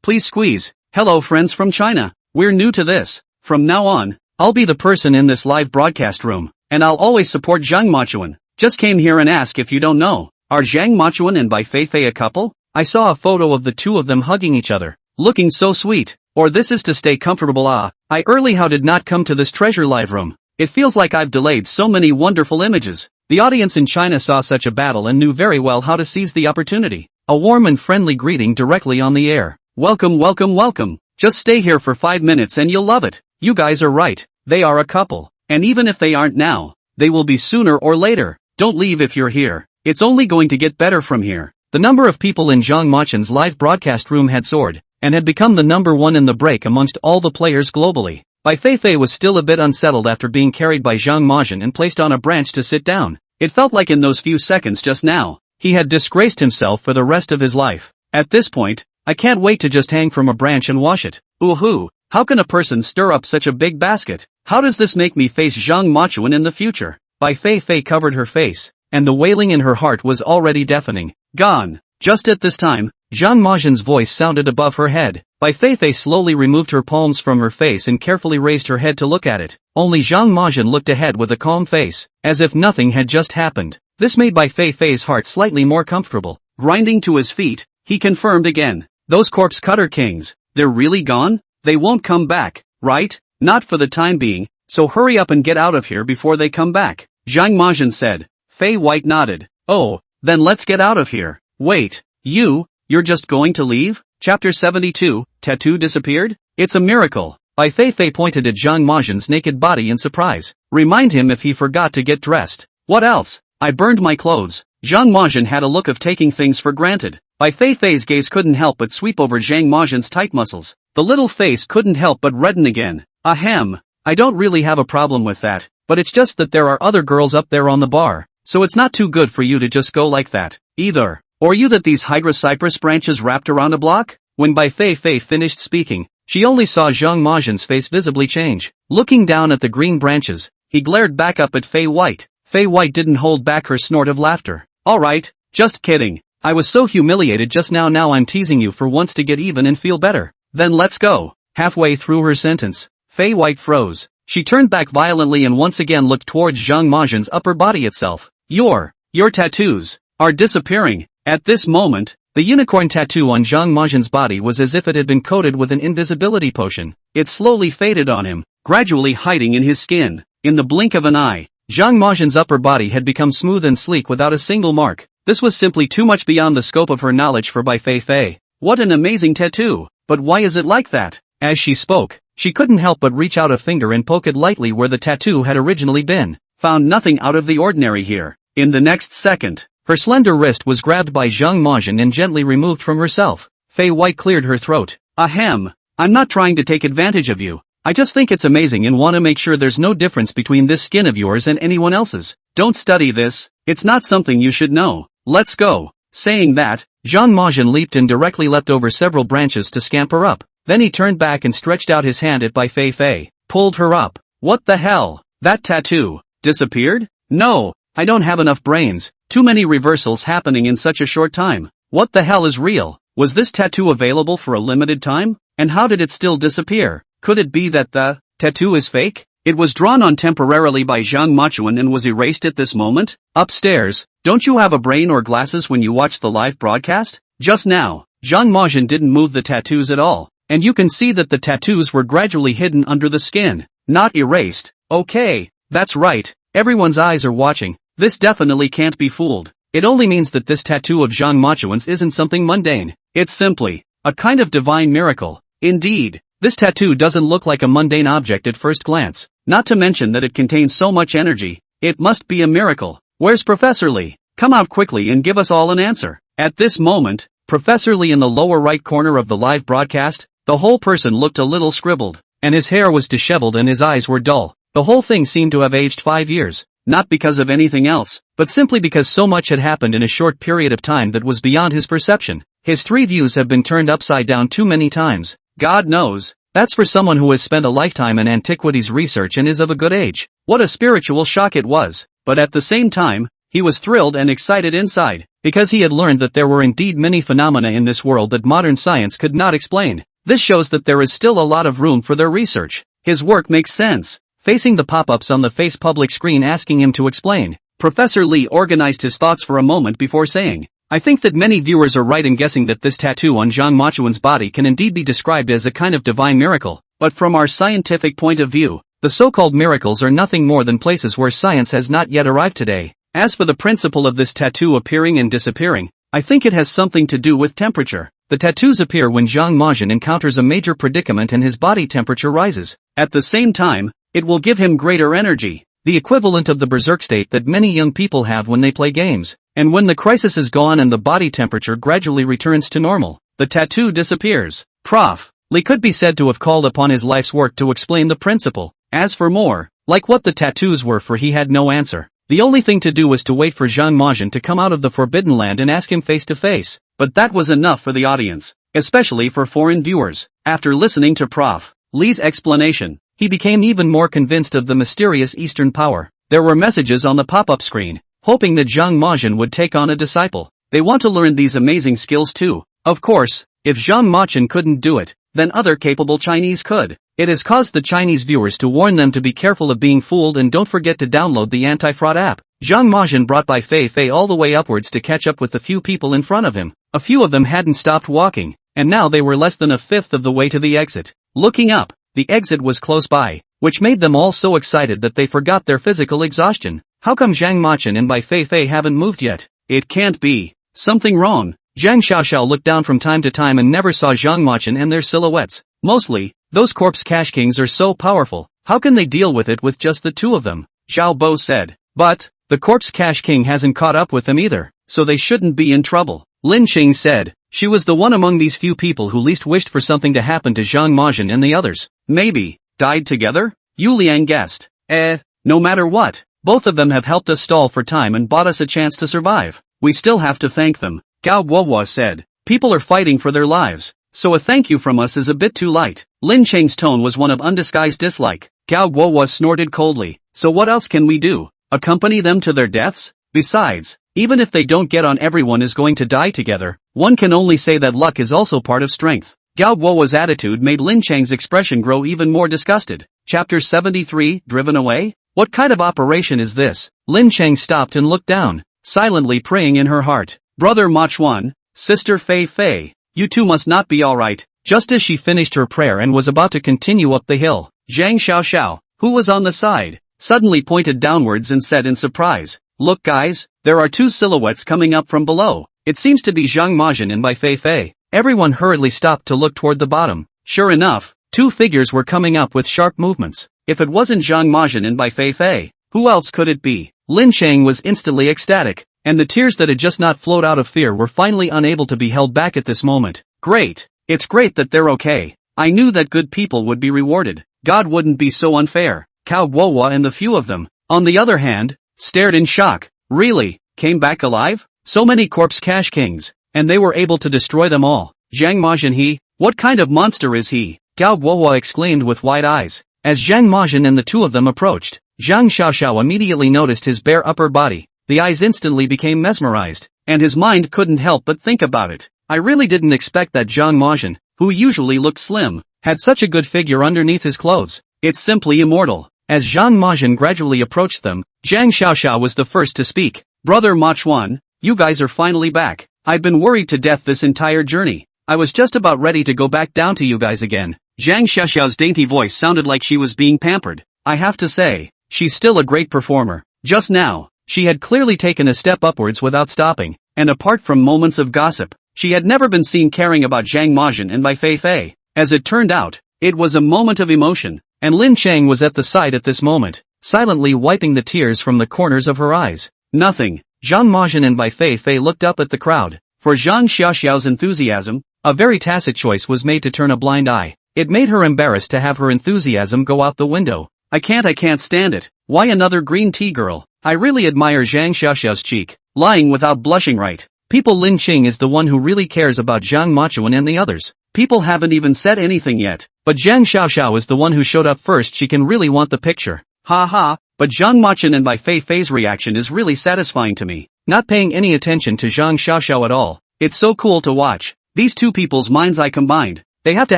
please squeeze. Hello friends from China. We're new to this. From now on, I'll be the person in this live broadcast room, and I'll always support Zhang Mazhen. Just came here and ask if you don't know. Are Zhang Mazhen and Bai Feifei a couple? I saw a photo of the two of them hugging each other, looking so sweet. Or this is to stay comfortable. I how did not come to this treasure live room. It feels like I've delayed so many wonderful images. The audience in China saw such a battle and knew very well how to seize the opportunity. A warm and friendly greeting directly on the air. Welcome. Just stay here for 5 minutes and you'll love it. You guys are right. They are a couple. And even if they aren't now, they will be sooner or later. Don't leave if you're here. It's only going to get better from here. The number of people in Zhang Mazhen's live broadcast room had soared, and had become the number one in the break amongst all the players globally. Bai Feifei was still a bit unsettled after being carried by Zhang Majin and placed on a branch to sit down. It felt like in those few seconds just now, he had disgraced himself for the rest of his life. At this point, I can't wait to just hang from a branch and wash it. Ooh, how can a person stir up such a big basket? How does this make me face Zhang Majin in the future? Bai Feifei covered her face, and the wailing in her heart was already deafening. Gone. Just at this time, Zhang Majin's voice sounded above her head. Bai Feifei slowly removed her palms from her face and carefully raised her head to look at it. Only Zhang Majin looked ahead with a calm face, as if nothing had just happened. This made Bai Feifei's heart slightly more comfortable. Grinding to his feet, he confirmed again. Those corpse cutter kings, they're really gone? They won't come back, right? Not for the time being, so hurry up and get out of here before they come back, Zhang Majin said. Fei White nodded. Oh, then let's get out of here. Wait, you're just going to leave? Chapter 72, Tattoo disappeared? It's a miracle. Bai Feifei pointed at Zhang Majin's naked body in surprise. Remind him if he forgot to get dressed. What else? I burned my clothes. Zhang Majin had a look of taking things for granted. Bai Feifei's gaze couldn't help but sweep over Zhang Majin's tight muscles. The little face couldn't help but redden again. Ahem. I don't really have a problem with that, but it's just that there are other girls up there on the bar, so it's not too good for you to just go like that, either. Or you that these hydra cypress branches wrapped around a block? When Bai Feifei finished speaking, she only saw Zhang Majin's face visibly change. Looking down at the green branches, he glared back up at Fei White. Fei White didn't hold back her snort of laughter. Alright, just kidding. I was so humiliated just now I'm teasing you for once to get even and feel better. Then let's go. Halfway through her sentence, Fei White froze. She turned back violently and once again looked towards Zhang Majin's upper body itself. Your tattoos are disappearing. At this moment, the unicorn tattoo on Zhang Majin's body was as if it had been coated with an invisibility potion. It slowly faded on him, gradually hiding in his skin. In the blink of an eye, Zhang Majin's upper body had become smooth and sleek without a single mark. This was simply too much beyond the scope of her knowledge for Bai Feifei. What an amazing tattoo! But why is it like that? As she spoke, she couldn't help but reach out a finger and poke it lightly where the tattoo had originally been. Found nothing out of the ordinary here. In the next second, her slender wrist was grabbed by Zhang Majin and gently removed from herself. Fei White cleared her throat. Ahem. I'm not trying to take advantage of you. I just think it's amazing and want to make sure there's no difference between this skin of yours and anyone else's. Don't study this. It's not something you should know. Let's go. Saying that, Zhang Majin leaped and directly leapt over several branches to scamper up. Then he turned back and stretched out his hand at Bai Feifei. Pulled her up. What the hell? That tattoo disappeared? No, I don't have enough brains. Too many reversals happening in such a short time. What the hell is real? Was this tattoo available for a limited time? And how did it still disappear? Could it be that the tattoo is fake? It was drawn on temporarily by Zhang Majin and was erased at this moment? Upstairs, don't you have a brain or glasses when you watch the live broadcast? Just now, Zhang Majin didn't move the tattoos at all, and you can see that the tattoos were gradually hidden under the skin, not erased. Okay, that's right, everyone's eyes are watching. This definitely can't be fooled. It only means that this tattoo of Zhang Majin's isn't something mundane. It's simply a kind of divine miracle. Indeed, this tattoo doesn't look like a mundane object at first glance, not to mention that it contains so much energy. It must be a miracle. Where's Professor Lee? Come out quickly and give us all an answer. At this moment, Professor Lee in the lower right corner of the live broadcast, the whole person looked a little scribbled, and his hair was disheveled and his eyes were dull. The whole thing seemed to have aged 5 years. Not because of anything else, but simply because so much had happened in a short period of time that was beyond his perception. His 3 views have been turned upside down too many times. God knows. That's for someone who has spent a lifetime in antiquities research and is of a good age. What a spiritual shock it was. But at the same time, he was thrilled and excited inside, because he had learned that there were indeed many phenomena in this world that modern science could not explain. This shows that there is still a lot of room for their research. His work makes sense. Facing the pop-ups on the face public screen asking him to explain, Professor Lee organized his thoughts for a moment before saying, I think that many viewers are right in guessing that this tattoo on Zhang Majin's body can indeed be described as a kind of divine miracle, but from our scientific point of view, the so-called miracles are nothing more than places where science has not yet arrived today. As for the principle of this tattoo appearing and disappearing, I think it has something to do with temperature. The tattoos appear when Zhang Majin encounters a major predicament and his body temperature rises. At the same time, it will give him greater energy, the equivalent of the berserk state that many young people have when they play games. And when the crisis is gone and the body temperature gradually returns to normal, the tattoo disappears. Prof. Li could be said to have called upon his life's work to explain the principle. As for more, like what the tattoos were for, he had no answer. The only thing to do was to wait for Zhang Majin to come out of the Forbidden Land and ask him face to face. But that was enough for the audience, especially for foreign viewers. After listening to Prof. Li's explanation, he became even more convinced of the mysterious Eastern power. There were messages on the pop-up screen, hoping that Zhang Majin would take on a disciple. They want to learn these amazing skills too. Of course, if Zhang Majin couldn't do it, then other capable Chinese could. It has caused the Chinese viewers to warn them to be careful of being fooled and don't forget to download the anti-fraud app. Zhang Majin brought Bai Feifei all the way upwards to catch up with the few people in front of him. A few of them hadn't stopped walking, and now they were less than a fifth of the way to the exit. Looking up, the exit was close by, which made them all so excited that they forgot their physical exhaustion. How come Zhang Majin and Bai Feifei haven't moved yet? It can't be. Something wrong. Zhang Xiaoxiao looked down from time to time and never saw Zhang Majin and their silhouettes. Mostly, those corpse cash kings are so powerful, how can they deal with it with just the two of them? Xiao Bo said. But, the corpse cash king hasn't caught up with them either, so they shouldn't be in trouble. Lin Qing said. She was the one among these few people who least wished for something to happen to Zhang Majin and the others. Maybe, died together? Yu Liang guessed. No matter what, both of them have helped us stall for time and bought us a chance to survive. We still have to thank them. Gao Guohua said. People are fighting for their lives, so a thank you from us is a bit too light. Lin Qing's tone was one of undisguised dislike. Gao Guohua snorted coldly. So what else can we do? Accompany them to their deaths? Besides, even if they don't get on, everyone is going to die together. One can only say that luck is also part of strength. Gao Guohua's attitude made Lin Cheng's expression grow even more disgusted. Chapter 73, Driven Away? What kind of operation is this? Lin Cheng stopped and looked down, silently praying in her heart. Brother Ma Chuan, Sister Fei Fei, you two must not be alright. Just as she finished her prayer and was about to continue up the hill, Zhang Xiaoxiao, who was on the side, suddenly pointed downwards and said in surprise, Look guys, there are two silhouettes coming up from below. It seems to be Zhang Majin and Bai Feifei. Everyone hurriedly stopped to look toward the bottom. Sure enough, two figures were coming up with sharp movements. If it wasn't Zhang Majin and Bai Feifei, who else could it be? Lin Cheng was instantly ecstatic, and the tears that had just not flowed out of fear were finally unable to be held back at this moment. Great! It's great that they're okay. I knew that good people would be rewarded. God wouldn't be so unfair. Cao Guohua and the few of them, on the other hand, stared in shock. Really? Came back alive? So many corpse cash kings, and they were able to destroy them all. Zhang Majin, what kind of monster is he? Gao Guohua exclaimed with wide eyes. As Zhang Majin and the two of them approached, Zhang Xiaoxiao immediately noticed his bare upper body. The eyes instantly became mesmerized, and his mind couldn't help but think about it. I really didn't expect that Zhang Majin, who usually looked slim, had such a good figure underneath his clothes. It's simply immortal. As Zhang Majin gradually approached them, Zhang Xiaoxiao was the first to speak. Brother Ma Chuan, you guys are finally back. I've been worried to death this entire journey. I was just about ready to go back down to you guys again. Zhang Xiaoxiao's dainty voice sounded like she was being pampered. I have to say, she's still a great performer. Just now, she had clearly taken a step upwards without stopping, and apart from moments of gossip, she had never been seen caring about Zhang Majin and Bai Feifei. As it turned out, it was a moment of emotion, and Lin Cheng was at the side at this moment, silently wiping the tears from the corners of her eyes. Nothing. Zhang Majin and Bai Feifei looked up at the crowd. For Zhang Xiaoxiao's enthusiasm, a very tacit choice was made to turn a blind eye. It made her embarrassed to have her enthusiasm go out the window. I can't stand it. Why another green tea girl? I really admire Zhang Xiaoxiao's cheek, lying without blushing right. People Lin Qing is the one who really cares about Zhang Machuan and the others. People haven't even said anything yet, but Zhang Xiaoxiao is the one who showed up first. She can really want the picture. Ha ha, but Zhang Machin and Bai Feifei's reaction is really satisfying to me. Not paying any attention to Zhang Xiaoxiao at all. It's so cool to watch. These two people's minds I combined. They have to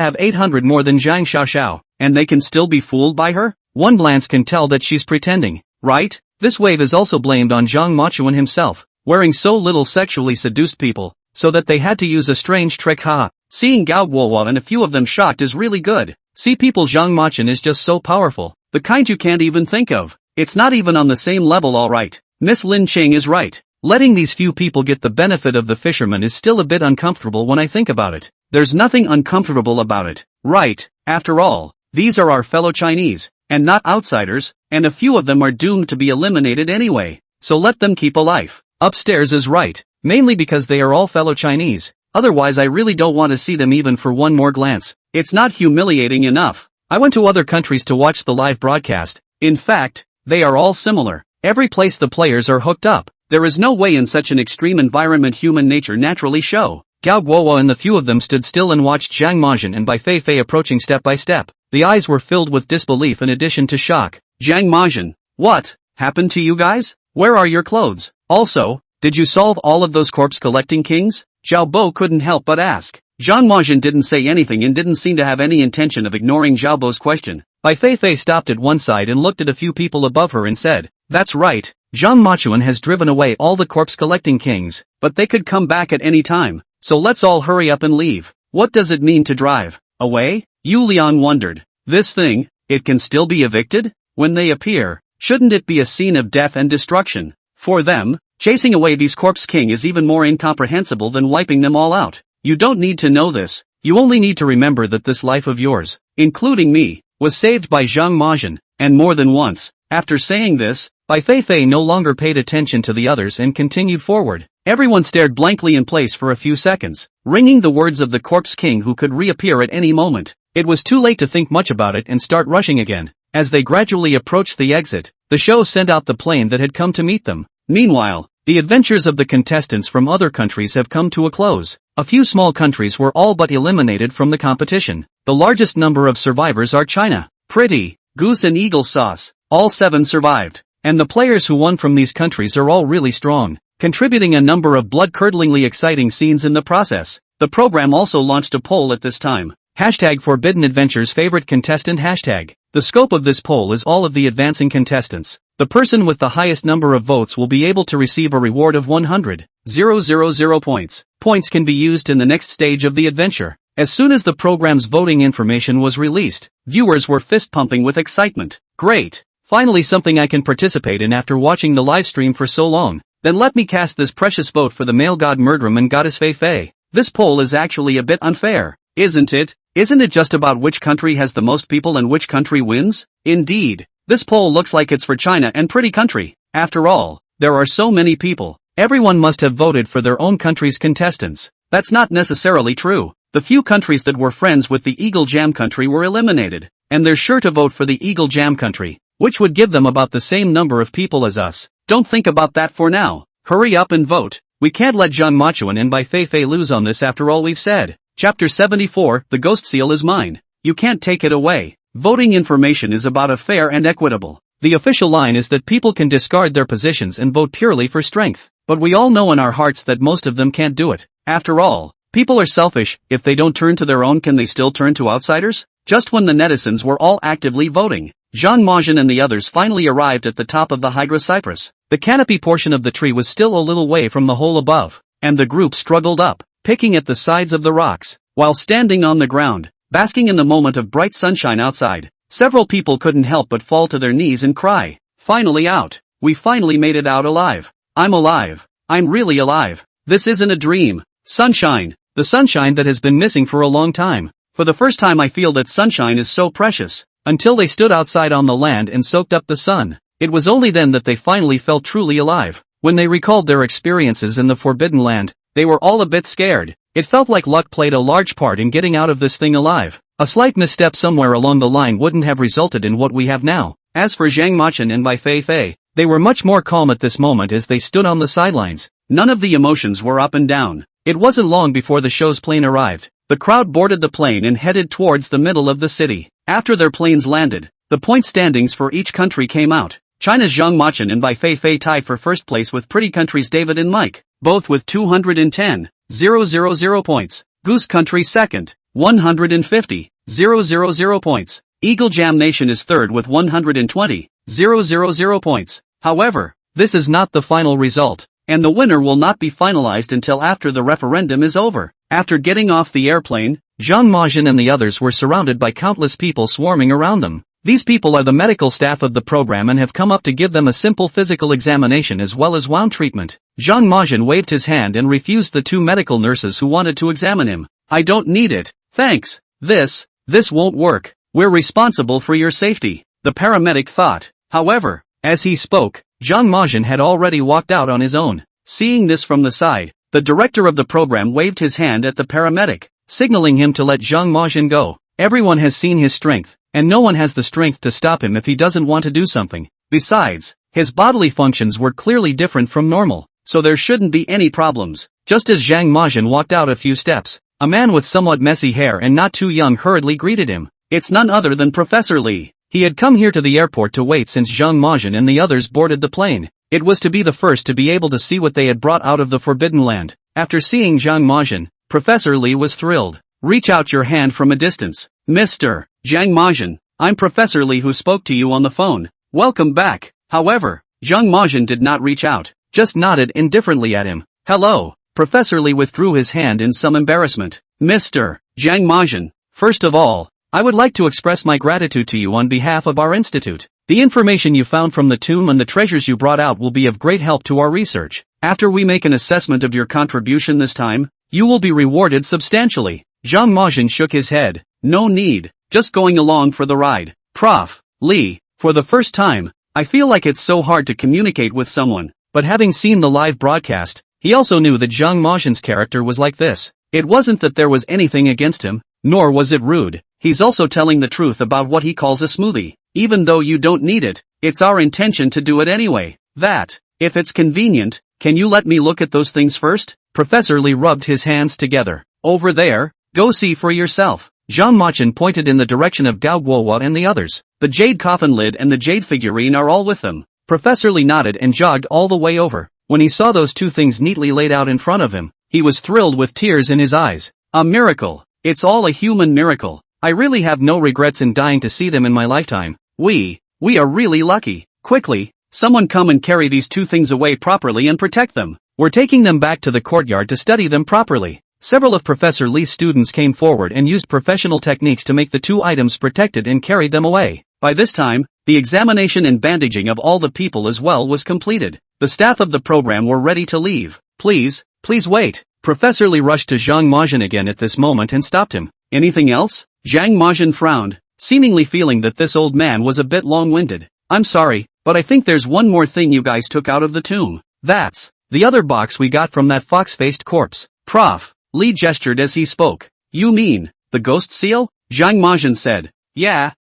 have 800 more than Zhang Xiaoxiao, and they can still be fooled by her? One glance can tell that she's pretending, right? This wave is also blamed on Zhang Machuan himself, wearing so little sexually seduced people, so that they had to use a strange trick. Seeing Gao Guohua and a few of them shocked is really good. See people, Zhang Machin is just so powerful, the kind you can't even think of. It's not even on the same level. Alright, Miss Lin Cheng is right. Letting these few people get the benefit of the fisherman is still a bit uncomfortable when I think about it. There's nothing uncomfortable about it, right? After all, these are our fellow Chinese, and not outsiders, and a few of them are doomed to be eliminated anyway, so let them keep a life. Upstairs is right, mainly because they are all fellow Chinese, otherwise I really don't want to see them even for one more glance. It's not humiliating enough. I went to other countries to watch the live broadcast. In fact, they are all similar. Every place the players are hooked up. There is no way in such an extreme environment human nature naturally show. Gao Guowo and the few of them stood still and watched Zhang Majin and Bai Feifei approaching step by step. The eyes were filled with disbelief in addition to shock. Zhang Majin, what happened to you guys? Where are your clothes? Also, did you solve all of those corpse collecting kings? Zhao Bo couldn't help but ask. Zhang Majin didn't say anything and didn't seem to have any intention of ignoring Zhao Bo's question. Bai Feifei stopped at one side and looked at a few people above her and said, "That's right, Zhang Machuan has driven away all the corpse collecting kings, but they could come back at any time, so let's all hurry up and leave." What does it mean to drive away? Yu Liang wondered. This thing, it can still be evicted? When they appear, shouldn't it be a scene of death and destruction? For them, chasing away these corpse king is even more incomprehensible than wiping them all out. You don't need to know this, you only need to remember that this life of yours, including me, was saved by Zhang Majin, and more than once. After saying this, Bai Feifei no longer paid attention to the others and continued forward. Everyone stared blankly in place for a few seconds, ringing the words of the corpse king who could reappear at any moment. It was too late to think much about it and start rushing again. As they gradually approached the exit, the show sent out the plane that had come to meet them. Meanwhile, the adventures of the contestants from other countries have come to a close. A few small countries were all but eliminated from the competition. The largest number of survivors are China, Pretty, Goose and Eagle Sauce. All 7 survived. And the players who won from these countries are all really strong, contributing a number of blood-curdlingly exciting scenes in the process. The program also launched a poll at this time. #Forbidden Adventures Favorite Contestant #. The scope of this poll is all of the advancing contestants. The person with the highest number of votes will be able to receive a reward of 100,000 points. Points can be used in the next stage of the adventure. As soon as the program's voting information was released, viewers were fist-pumping with excitement. Great! Finally something I can participate in after watching the livestream for so long. Then let me cast this precious vote for the male god Murdram and goddess Feifei. This poll is actually a bit unfair, isn't it? Isn't it just about which country has the most people and which country wins? Indeed, this poll looks like it's for China and Pretty country. After all, there are so many people. Everyone must have voted for their own country's contestants. That's not necessarily true. The few countries that were friends with the Eagle Jam country were eliminated, and they're sure to vote for the Eagle Jam country, which would give them about the same number of people as us. Don't think about that for now. Hurry up and vote. We can't let Zhang Machuan and Bai Feifei lose on this after all we've said. Chapter 74, The Ghost Seal is mine. You can't take it away. Voting information is about a fair and equitable. The official line is that people can discard their positions and vote purely for strength. But we all know in our hearts that most of them can't do it. After all, people are selfish. If they don't turn to their own, can they still turn to outsiders? Just when the netizens were all actively voting, Zhang Majin and the others finally arrived at the top of the Hydra cypress. The canopy portion of the tree was still a little way from the hole above, and the group struggled up, picking at the sides of the rocks. While standing on the ground, basking in the moment of bright sunshine outside, several people couldn't help but fall to their knees and cry, "Finally out! We finally made it out alive! I'm alive! I'm really alive! This isn't a dream! Sunshine! The sunshine that has been missing for a long time! For the first time I feel that sunshine is so precious." Until they stood outside on the land and soaked up the sun. It was only then that they finally felt truly alive. When they recalled their experiences in the Forbidden Land, they were all a bit scared. It felt like luck played a large part in getting out of this thing alive. A slight misstep somewhere along the line wouldn't have resulted in what we have now. As for Zhang Machin and Bai Feifei, they were much more calm at this moment as they stood on the sidelines. None of the emotions were up and down. It wasn't long before the show's plane arrived. The crowd boarded the plane and headed towards the middle of the city. After their planes landed, the point standings for each country came out. China's Zhang Machin and Bai Feifei tied for first place with Pretty Country's David and Mike, both with 210,000 points. Goose Country second, 150,000 points. Eagle Jam Nation is third with 120,000 points. However, this is not the final result, and the winner will not be finalized until after the referendum is over. After getting off the airplane, Zhang Majin and the others were surrounded by countless people swarming around them. These people are the medical staff of the program and have come up to give them a simple physical examination as well as wound treatment. Zhang Majin waved his hand and refused the 2 medical nurses who wanted to examine him. "I don't need it, thanks. This won't work. We're responsible for your safety," the paramedic thought. However, as he spoke, Zhang Majin had already walked out on his own. Seeing this from the side, the director of the program waved his hand at the paramedic. signaling him to let Zhang Majin go. Everyone has seen his strength, and no one has the strength to stop him if he doesn't want to do something. Besides, his bodily functions were clearly different from normal, so there shouldn't be any problems. Just as Zhang Majin walked out a few steps, a man with somewhat messy hair and not too young hurriedly greeted him. It's none other than Professor Li. He had come here to the airport to wait since Zhang Majin and the others boarded the plane. It was to be the first to be able to see what they had brought out of the Forbidden Land. After seeing Zhang Majin, Professor Li was thrilled. Reach out your hand from a distance. Mr. Zhang Majin, I'm Professor Li who spoke to you on the phone. Welcome back. However, Zhang Majin did not reach out, just nodded indifferently at him. Hello. Professor Li withdrew his hand in some embarrassment. Mr. Zhang Majin, first of all, I would like to express my gratitude to you on behalf of our institute. The information you found from the tomb and the treasures you brought out will be of great help to our research. After we make an assessment of your contribution this time, you will be rewarded substantially. Zhang Majin shook his head. No need, just going along for the ride. Prof. Li, for the first time, I feel like it's so hard to communicate with someone. But having seen the live broadcast, he also knew that Zhang Majin's character was like this. It wasn't that there was anything against him, nor was it rude. He's also telling the truth about what he calls a smoothie. Even though you don't need it, it's our intention to do it anyway. That, if it's convenient, can you let me look at those things first? Professor Li rubbed his hands together. Over there, go see for yourself. Zhang Majin pointed in the direction of Gao Guohua and the others. The jade coffin lid and the jade figurine are all with them. Professor Li nodded and jogged all the way over. When he saw those two things neatly laid out in front of him, he was thrilled with tears in his eyes. A miracle. It's all a human miracle. I really have no regrets in dying to see them in my lifetime. We are really lucky. Quickly, someone come and carry these two things away properly and protect them. We're taking them back to the courtyard to study them properly. Several of Professor Li's students came forward and used professional techniques to make the two items protected and carried them away. By this time, the examination and bandaging of all the people as well was completed. The staff of the program were ready to leave. Please wait. Professor Li rushed to Zhang Majin again at this moment and stopped him. Anything else? Zhang Majin frowned, seemingly feeling that this old man was a bit long-winded. I'm sorry, but I think there's one more thing you guys took out of the tomb. That's the other box we got from that fox-faced corpse. Prof. Li gestured as he spoke. You mean, the ghost seal? Zhang Majin said. Yeah,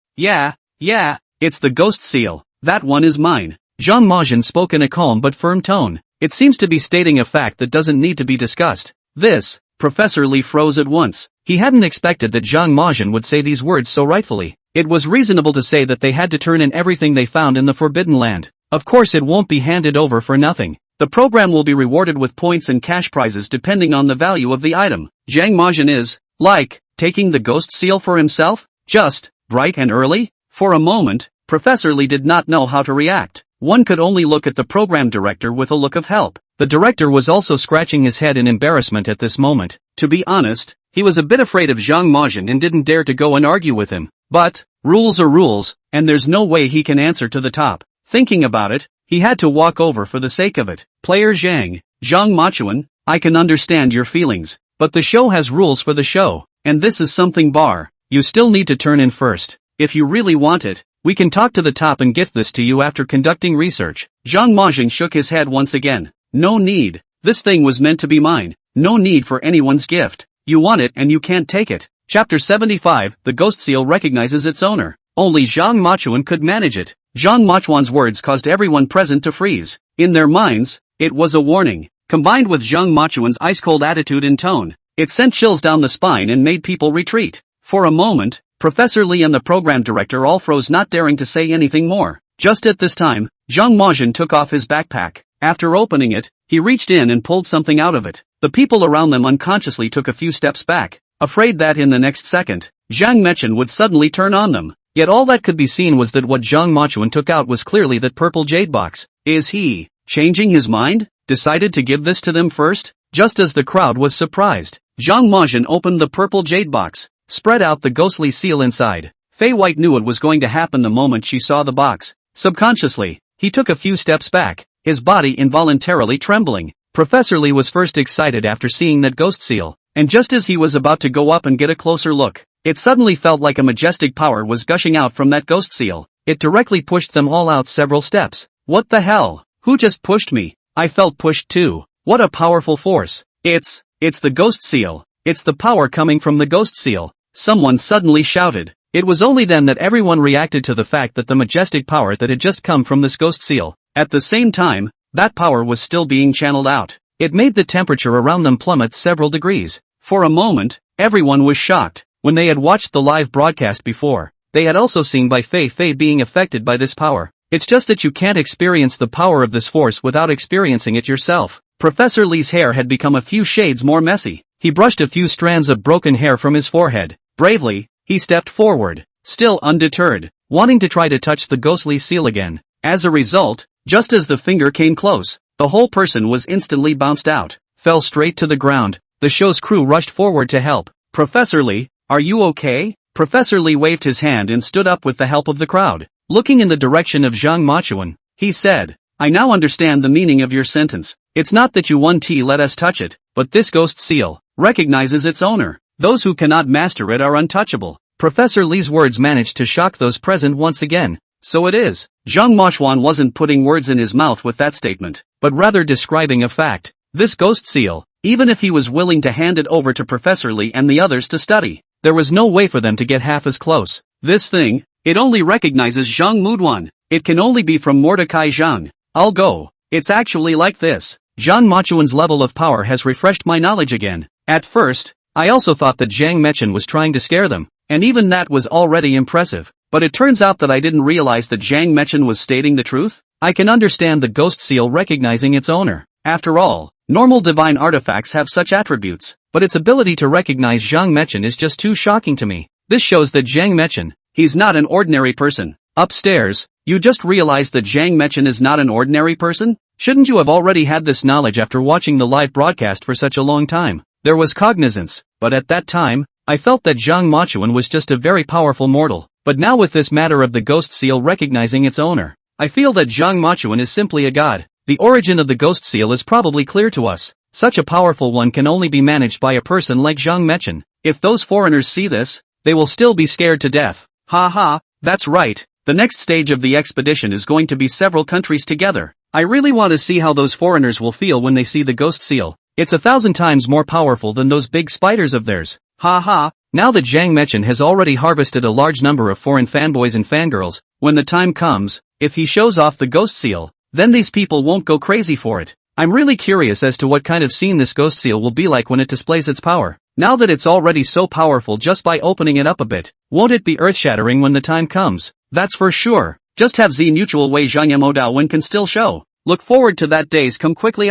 it's the ghost seal. That one is mine. Zhang Majin spoke in a calm but firm tone. It seems to be stating a fact that doesn't need to be discussed. This, Professor Li froze at once. He hadn't expected that Zhang Majin would say these words so rightfully. It was reasonable to say that they had to turn in everything they found in the Forbidden Land. Of course it won't be handed over for nothing. The program will be rewarded with points and cash prizes depending on the value of the item. Zhang Majin is, like, taking the ghost seal for himself? Just, bright and early? For a moment, Professor Li did not know how to react. One could only look at the program director with a look of help. The director was also scratching his head in embarrassment at this moment. To be honest, he was a bit afraid of Zhang Majin and didn't dare to go and argue with him. But, rules are rules, and there's no way he can answer to the top. Thinking about it, he had to walk over for the sake of it. Player Zhang Machuan, I can understand your feelings, but the show has rules for the show, and this is something bar. You still need to turn in first. If you really want it, we can talk to the top and gift this to you after conducting research. Zhang Majin shook his head once again. No need. This thing was meant to be mine. No need for anyone's gift. You want it and you can't take it. Chapter 75, The Ghost Seal recognizes its owner. Only Zhang Machuan could manage it. Zhang Machuan's words caused everyone present to freeze. In their minds, it was a warning. Combined with Zhang Machuan's ice-cold attitude and tone, it sent chills down the spine and made people retreat. For a moment, Professor Li and the program director all froze, not daring to say anything more. Just at this time, Zhang Majin took off his backpack. After opening it, he reached in and pulled something out of it. The people around them unconsciously took a few steps back, afraid that in the next second, Zhang Majin would suddenly turn on them. Yet all that could be seen was that what Zhang Machuan took out was clearly that purple jade box. Is he changing his mind? Decided to give this to them first? Just as the crowd was surprised, Zhang Majin opened the purple jade box, spread out the ghostly seal inside. Fei White knew it was going to happen the moment she saw the box. Subconsciously, he took a few steps back, his body involuntarily trembling. Professor Li was first excited after seeing that ghost seal, and just as he was about to go up and get a closer look, it suddenly felt like a majestic power was gushing out from that ghost seal. It directly pushed them all out several steps. What the hell? Who just pushed me? I felt pushed too. What a powerful force. It's the ghost seal. It's the power coming from the ghost seal, someone suddenly shouted. It was only then that everyone reacted to the fact that the majestic power that had just come from this ghost seal. At the same time, that power was still being channeled out. It made the temperature around them plummet several degrees. For a moment, everyone was shocked. When they had watched the live broadcast before, they had also seen Bai Feifei being affected by this power. It's just that you can't experience the power of this force without experiencing it yourself. Professor Li's hair had become a few shades more messy. He brushed a few strands of broken hair from his forehead. Bravely, he stepped forward, still undeterred, wanting to try to touch the ghostly seal again. As a result, just as the finger came close, the whole person was instantly bounced out, fell straight to the ground. The show's crew rushed forward to help. Professor Li, are you okay? Professor Li waved his hand and stood up with the help of the crowd. Looking in the direction of Zhang Machuan, he said, I now understand the meaning of your sentence. It's not that you let us touch it, but this ghost seal recognizes its owner. Those who cannot master it are untouchable. Professor Li's words managed to shock those present once again. So it is. Zhang Machuan wasn't putting words in his mouth with that statement, but rather describing a fact. This ghost seal, even if he was willing to hand it over to Professor Li and the others to study, there was no way for them to get half as close. This thing, it only recognizes Zhang Muduan. It can only be from Mordecai Zhang. I'll go. It's actually like this. Zhang Machuan's level of power has refreshed my knowledge again. At first, I also thought that Zhang Mechen was trying to scare them, and even that was already impressive. But it turns out that I didn't realize that Zhang Mechen was stating the truth. I can understand the ghost seal recognizing its owner. After all, normal divine artifacts have such attributes, but its ability to recognize Zhang Mechen is just too shocking to me. This shows that Zhang Mechen, he's not an ordinary person. Upstairs, you just realized that Zhang Mechen is not an ordinary person? Shouldn't you have already had this knowledge after watching the live broadcast for such a long time? There was cognizance, but at that time, I felt that Zhang Machuan was just a very powerful mortal. But now with this matter of the ghost seal recognizing its owner, I feel that Zhang Machuan is simply a god. The origin of the ghost seal is probably clear to us. Such a powerful one can only be managed by a person like Zhang Mechen. If those foreigners see this, they will still be scared to death. Ha ha, that's right. The next stage of the expedition is going to be several countries together. I really want to see how those foreigners will feel when they see the ghost seal. It's 1,000 times more powerful than those big spiders of theirs. Ha ha. Now that Zhang Mechen has already harvested a large number of foreign fanboys and fangirls, when the time comes, if he shows off the ghost seal, then these people won't go crazy for it. I'm really curious as to what kind of scene this ghost seal will be like when it displays its power. Now that it's already so powerful just by opening it up a bit, won't it be earth-shattering when the time comes? That's for sure. Just have Z mutual Wei Zhang when can still show. Look forward to that days come quickly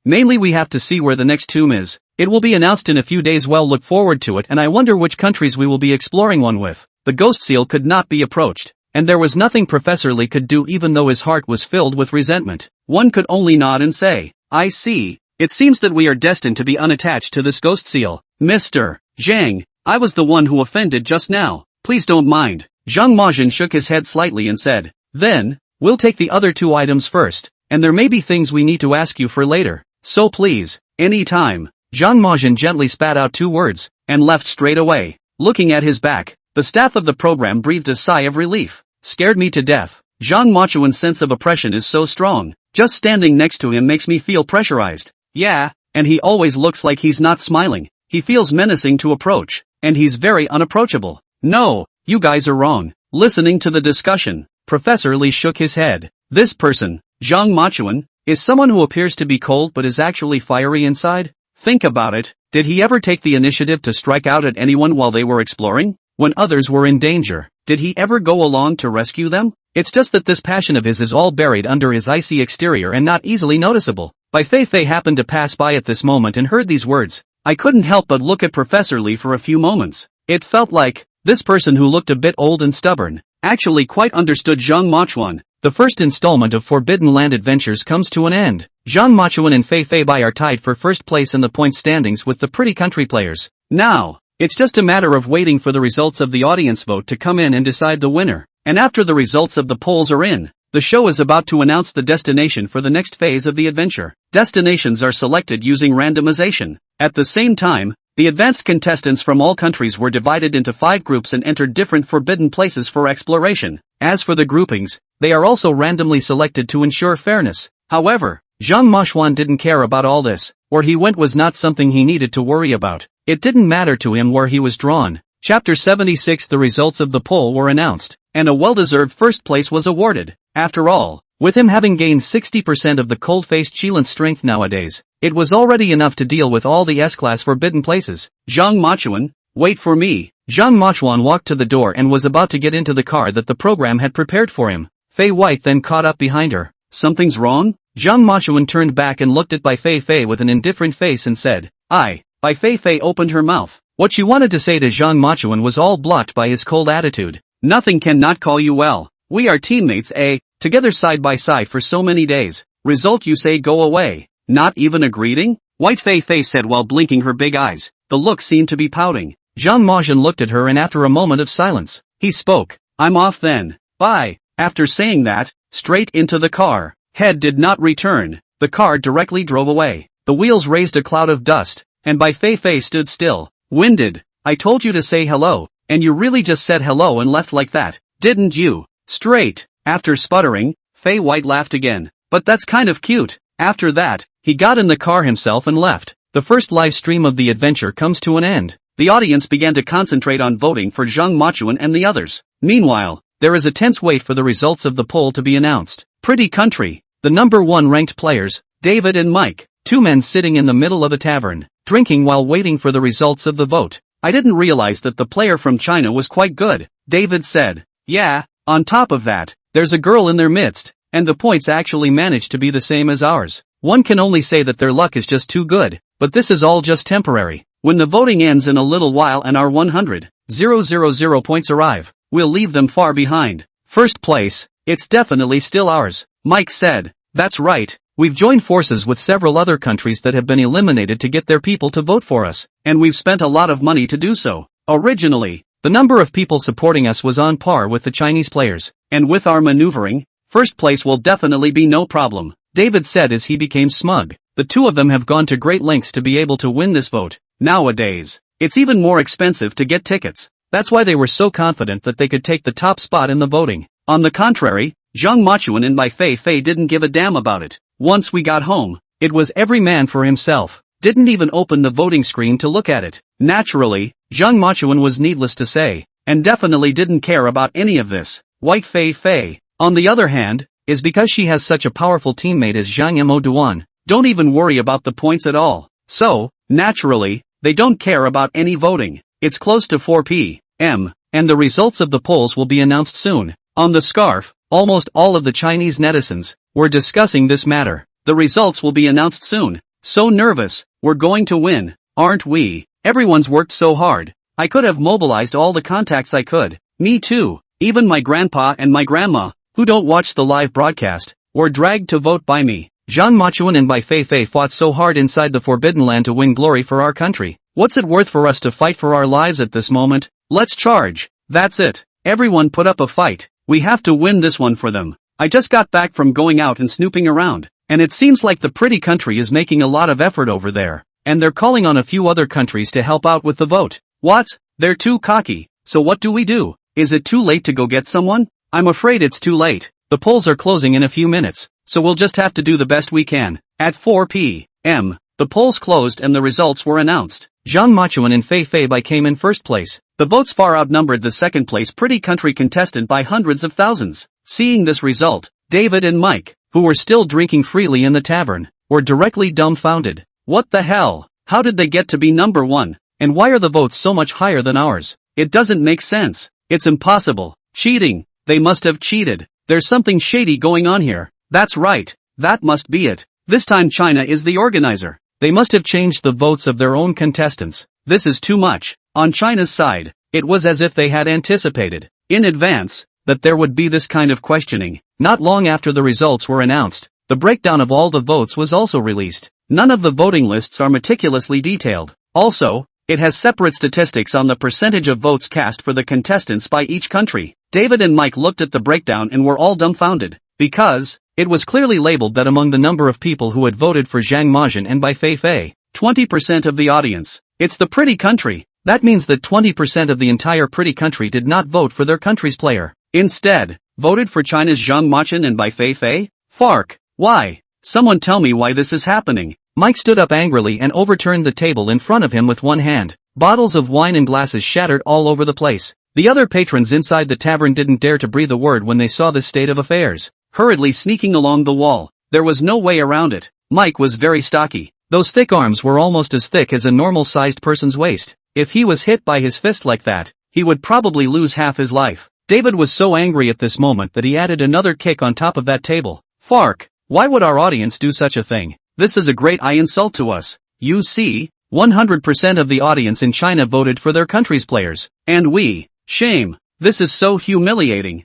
Mainly we have to see where the next tomb is. It will be announced in a few days. Well, look forward to it, and I wonder which countries we will be exploring one with. The ghost seal could not be approached, and there was nothing Professor Li could do even though his heart was filled with resentment. One could only nod and say, I see. It seems that we are destined to be unattached to this ghost seal. Mr. Zhang, I was the one who offended just now. Please don't mind. Zhang Majian shook his head slightly and said, Then, we'll take the other two items first, and there may be things we need to ask you for later. So please, any time. Zhang Majian gently spat out 2 words, and left straight away. Looking at his back, the staff of the program breathed a sigh of relief. Scared me to death. Zhang Machuan's sense of oppression is so strong. Just standing next to him makes me feel pressurized. Yeah, and he always looks like he's not smiling. He feels menacing to approach, and he's very unapproachable. No, you guys are wrong. Listening to the discussion, Professor Li shook his head. This person, Zhang Machuan, is someone who appears to be cold but is actually fiery inside. Think about it. Did he ever take the initiative to strike out at anyone while they were exploring? When others were in danger, did he ever go along to rescue them? It's just that this passion of his is all buried under his icy exterior and not easily noticeable. Bai Feifei happened to pass by at this moment and heard these words. I couldn't help but look at Professor Li for a few moments. It felt like, this person who looked a bit old and stubborn, actually quite understood Zhang Machuan. The first installment of Forbidden Land Adventures comes to an end. Zhang Machuan and Feifei Bai are tied for first place in the point standings with the Pretty Country players. Now, it's just a matter of waiting for the results of the audience vote to come in and decide the winner. And after the results of the polls are in, the show is about to announce the destination for the next phase of the adventure. Destinations are selected using randomization. At the same time, the advanced contestants from all countries were divided into 5 groups and entered different forbidden places for exploration. As for the groupings, they are also randomly selected to ensure fairness. However, Zhang Machuan didn't care about all this. Where he went was not something he needed to worry about. It didn't matter to him where he was drawn. Chapter 76. The results of the poll were announced, and a well-deserved first place was awarded. After all, with him having gained 60% of the Cold-Faced Qilin's strength nowadays, it was already enough to deal with all the S-class forbidden places. Zhang Machuan, wait for me. Zhang Machuan walked to the door and was about to get into the car that the program had prepared for him. Fei White then caught up behind her. Something's wrong? Zhang Machuan turned back and looked at Bai Feifei with an indifferent face and said, Bai Feifei opened her mouth. What she wanted to say to Zhang Machuan was all blocked by his cold attitude. Nothing can not call you well. We are teammates, together side by side for so many days. Result you say go away. Not even a greeting? White Feifei said while blinking her big eyes. The look seemed to be pouting. Zhang Machuan looked at her and after a moment of silence, he spoke. I'm off then. Bye. After saying that, straight into the car. Head did not return. The car directly drove away. The wheels raised a cloud of dust, and Bai Feifei stood still. Winded. I told you to say hello, and you really just said hello and left like that, didn't you? Straight. After sputtering, Fei White laughed again. But that's kind of cute. After that, he got in the car himself and left. The first live stream of the adventure comes to an end. The audience began to concentrate on voting for Zhang Machuan and the others. Meanwhile, there is a tense wait for the results of the poll to be announced. Pretty country. The number 1 ranked players, David and Mike, 2 men sitting in the middle of a tavern, drinking while waiting for the results of the vote. I didn't realize that the player from China was quite good, David said. Yeah, on top of that, there's a girl in their midst, and the points actually managed to be the same as ours. One can only say that their luck is just too good, but this is all just temporary. When the voting ends in a little while and our 100,000 points arrive, we'll leave them far behind. First place, it's definitely still ours, Mike said. That's right, we've joined forces with several other countries that have been eliminated to get their people to vote for us, and we've spent a lot of money to do so. Originally, the number of people supporting us was on par with the Chinese players, and with our maneuvering, first place will definitely be no problem, David said as he became smug. The two of them have gone to great lengths to be able to win this vote. Nowadays, it's even more expensive to get tickets. That's why they were so confident that they could take the top spot in the voting. On the contrary, Zhang Machuan and Bai Feifei didn't give a damn about it. Once we got home, it was every man for himself. Didn't even open the voting screen to look at it. Naturally, Zhang Machuan was needless to say, and definitely didn't care about any of this. White Feifei, on the other hand, is because she has such a powerful teammate as Zhang Mo Duan. Don't even worry about the points at all. So, naturally, they don't care about any voting. It's close to 4 p.m., and the results of the polls will be announced soon. On the scarf, almost all of the Chinese netizens were discussing this matter. The results will be announced soon. So nervous, we're going to win, aren't we? Everyone's worked so hard. I could have mobilized all the contacts I could. Me too. Even my grandpa and my grandma, who don't watch the live broadcast, were dragged to vote by me. Zhang Machuan and Bai Feifei fought so hard inside the Forbidden Land to win glory for our country. What's it worth for us to fight for our lives at this moment? Let's charge. That's it. Everyone put up a fight. We have to win this one for them. I just got back from going out and snooping around, and it seems like the pretty country is making a lot of effort over there, and they're calling on a few other countries to help out with the vote. What? They're too cocky. So what do we do? Is it too late to go get someone? I'm afraid it's too late. The polls are closing in a few minutes, so we'll just have to do the best we can. At 4 p.m., the polls closed and the results were announced. Zhang Machuan and Fei Fei came in first place. The votes far outnumbered the second place pretty country contestant by hundreds of thousands. Seeing this result, David and Mike, who were still drinking freely in the tavern, were directly dumbfounded. What the hell? How did they get to be number 1? And why are the votes so much higher than ours? It doesn't make sense. It's impossible. Cheating. They must have cheated. There's something shady going on here. That's right. That must be it. This time China is the organizer. They must have changed the votes of their own contestants. This is too much. On China's side, it was as if they had anticipated, in advance, that there would be this kind of questioning. Not long after the results were announced, the breakdown of all the votes was also released. None of the voting lists are meticulously detailed. Also, it has separate statistics on the percentage of votes cast for the contestants by each country. David and Mike looked at the breakdown and were all dumbfounded, because it was clearly labeled that among the number of people who had voted for Zhang Machuan and Bai Feifei, 20% of the audience. It's the pretty country. That means that 20% of the entire pretty country did not vote for their country's player. Instead, voted for China's Zhang Machuan and Bai Feifei? Fark. Why? Someone tell me why this is happening. Mike stood up angrily and overturned the table in front of him with one hand. Bottles of wine and glasses shattered all over the place. The other patrons inside the tavern didn't dare to breathe a word when they saw this state of affairs. Hurriedly sneaking along the wall, there was no way around it. Mike was very stocky. Those thick arms were almost as thick as a normal-sized person's waist. If he was hit by his fist like that, he would probably lose half his life. David was so angry at this moment that he added another kick on top of that table. Fark, why would our audience do such a thing? This is a great insult to us. You see, 100% of the audience in China voted for their country's players. And we, shame. This is so humiliating.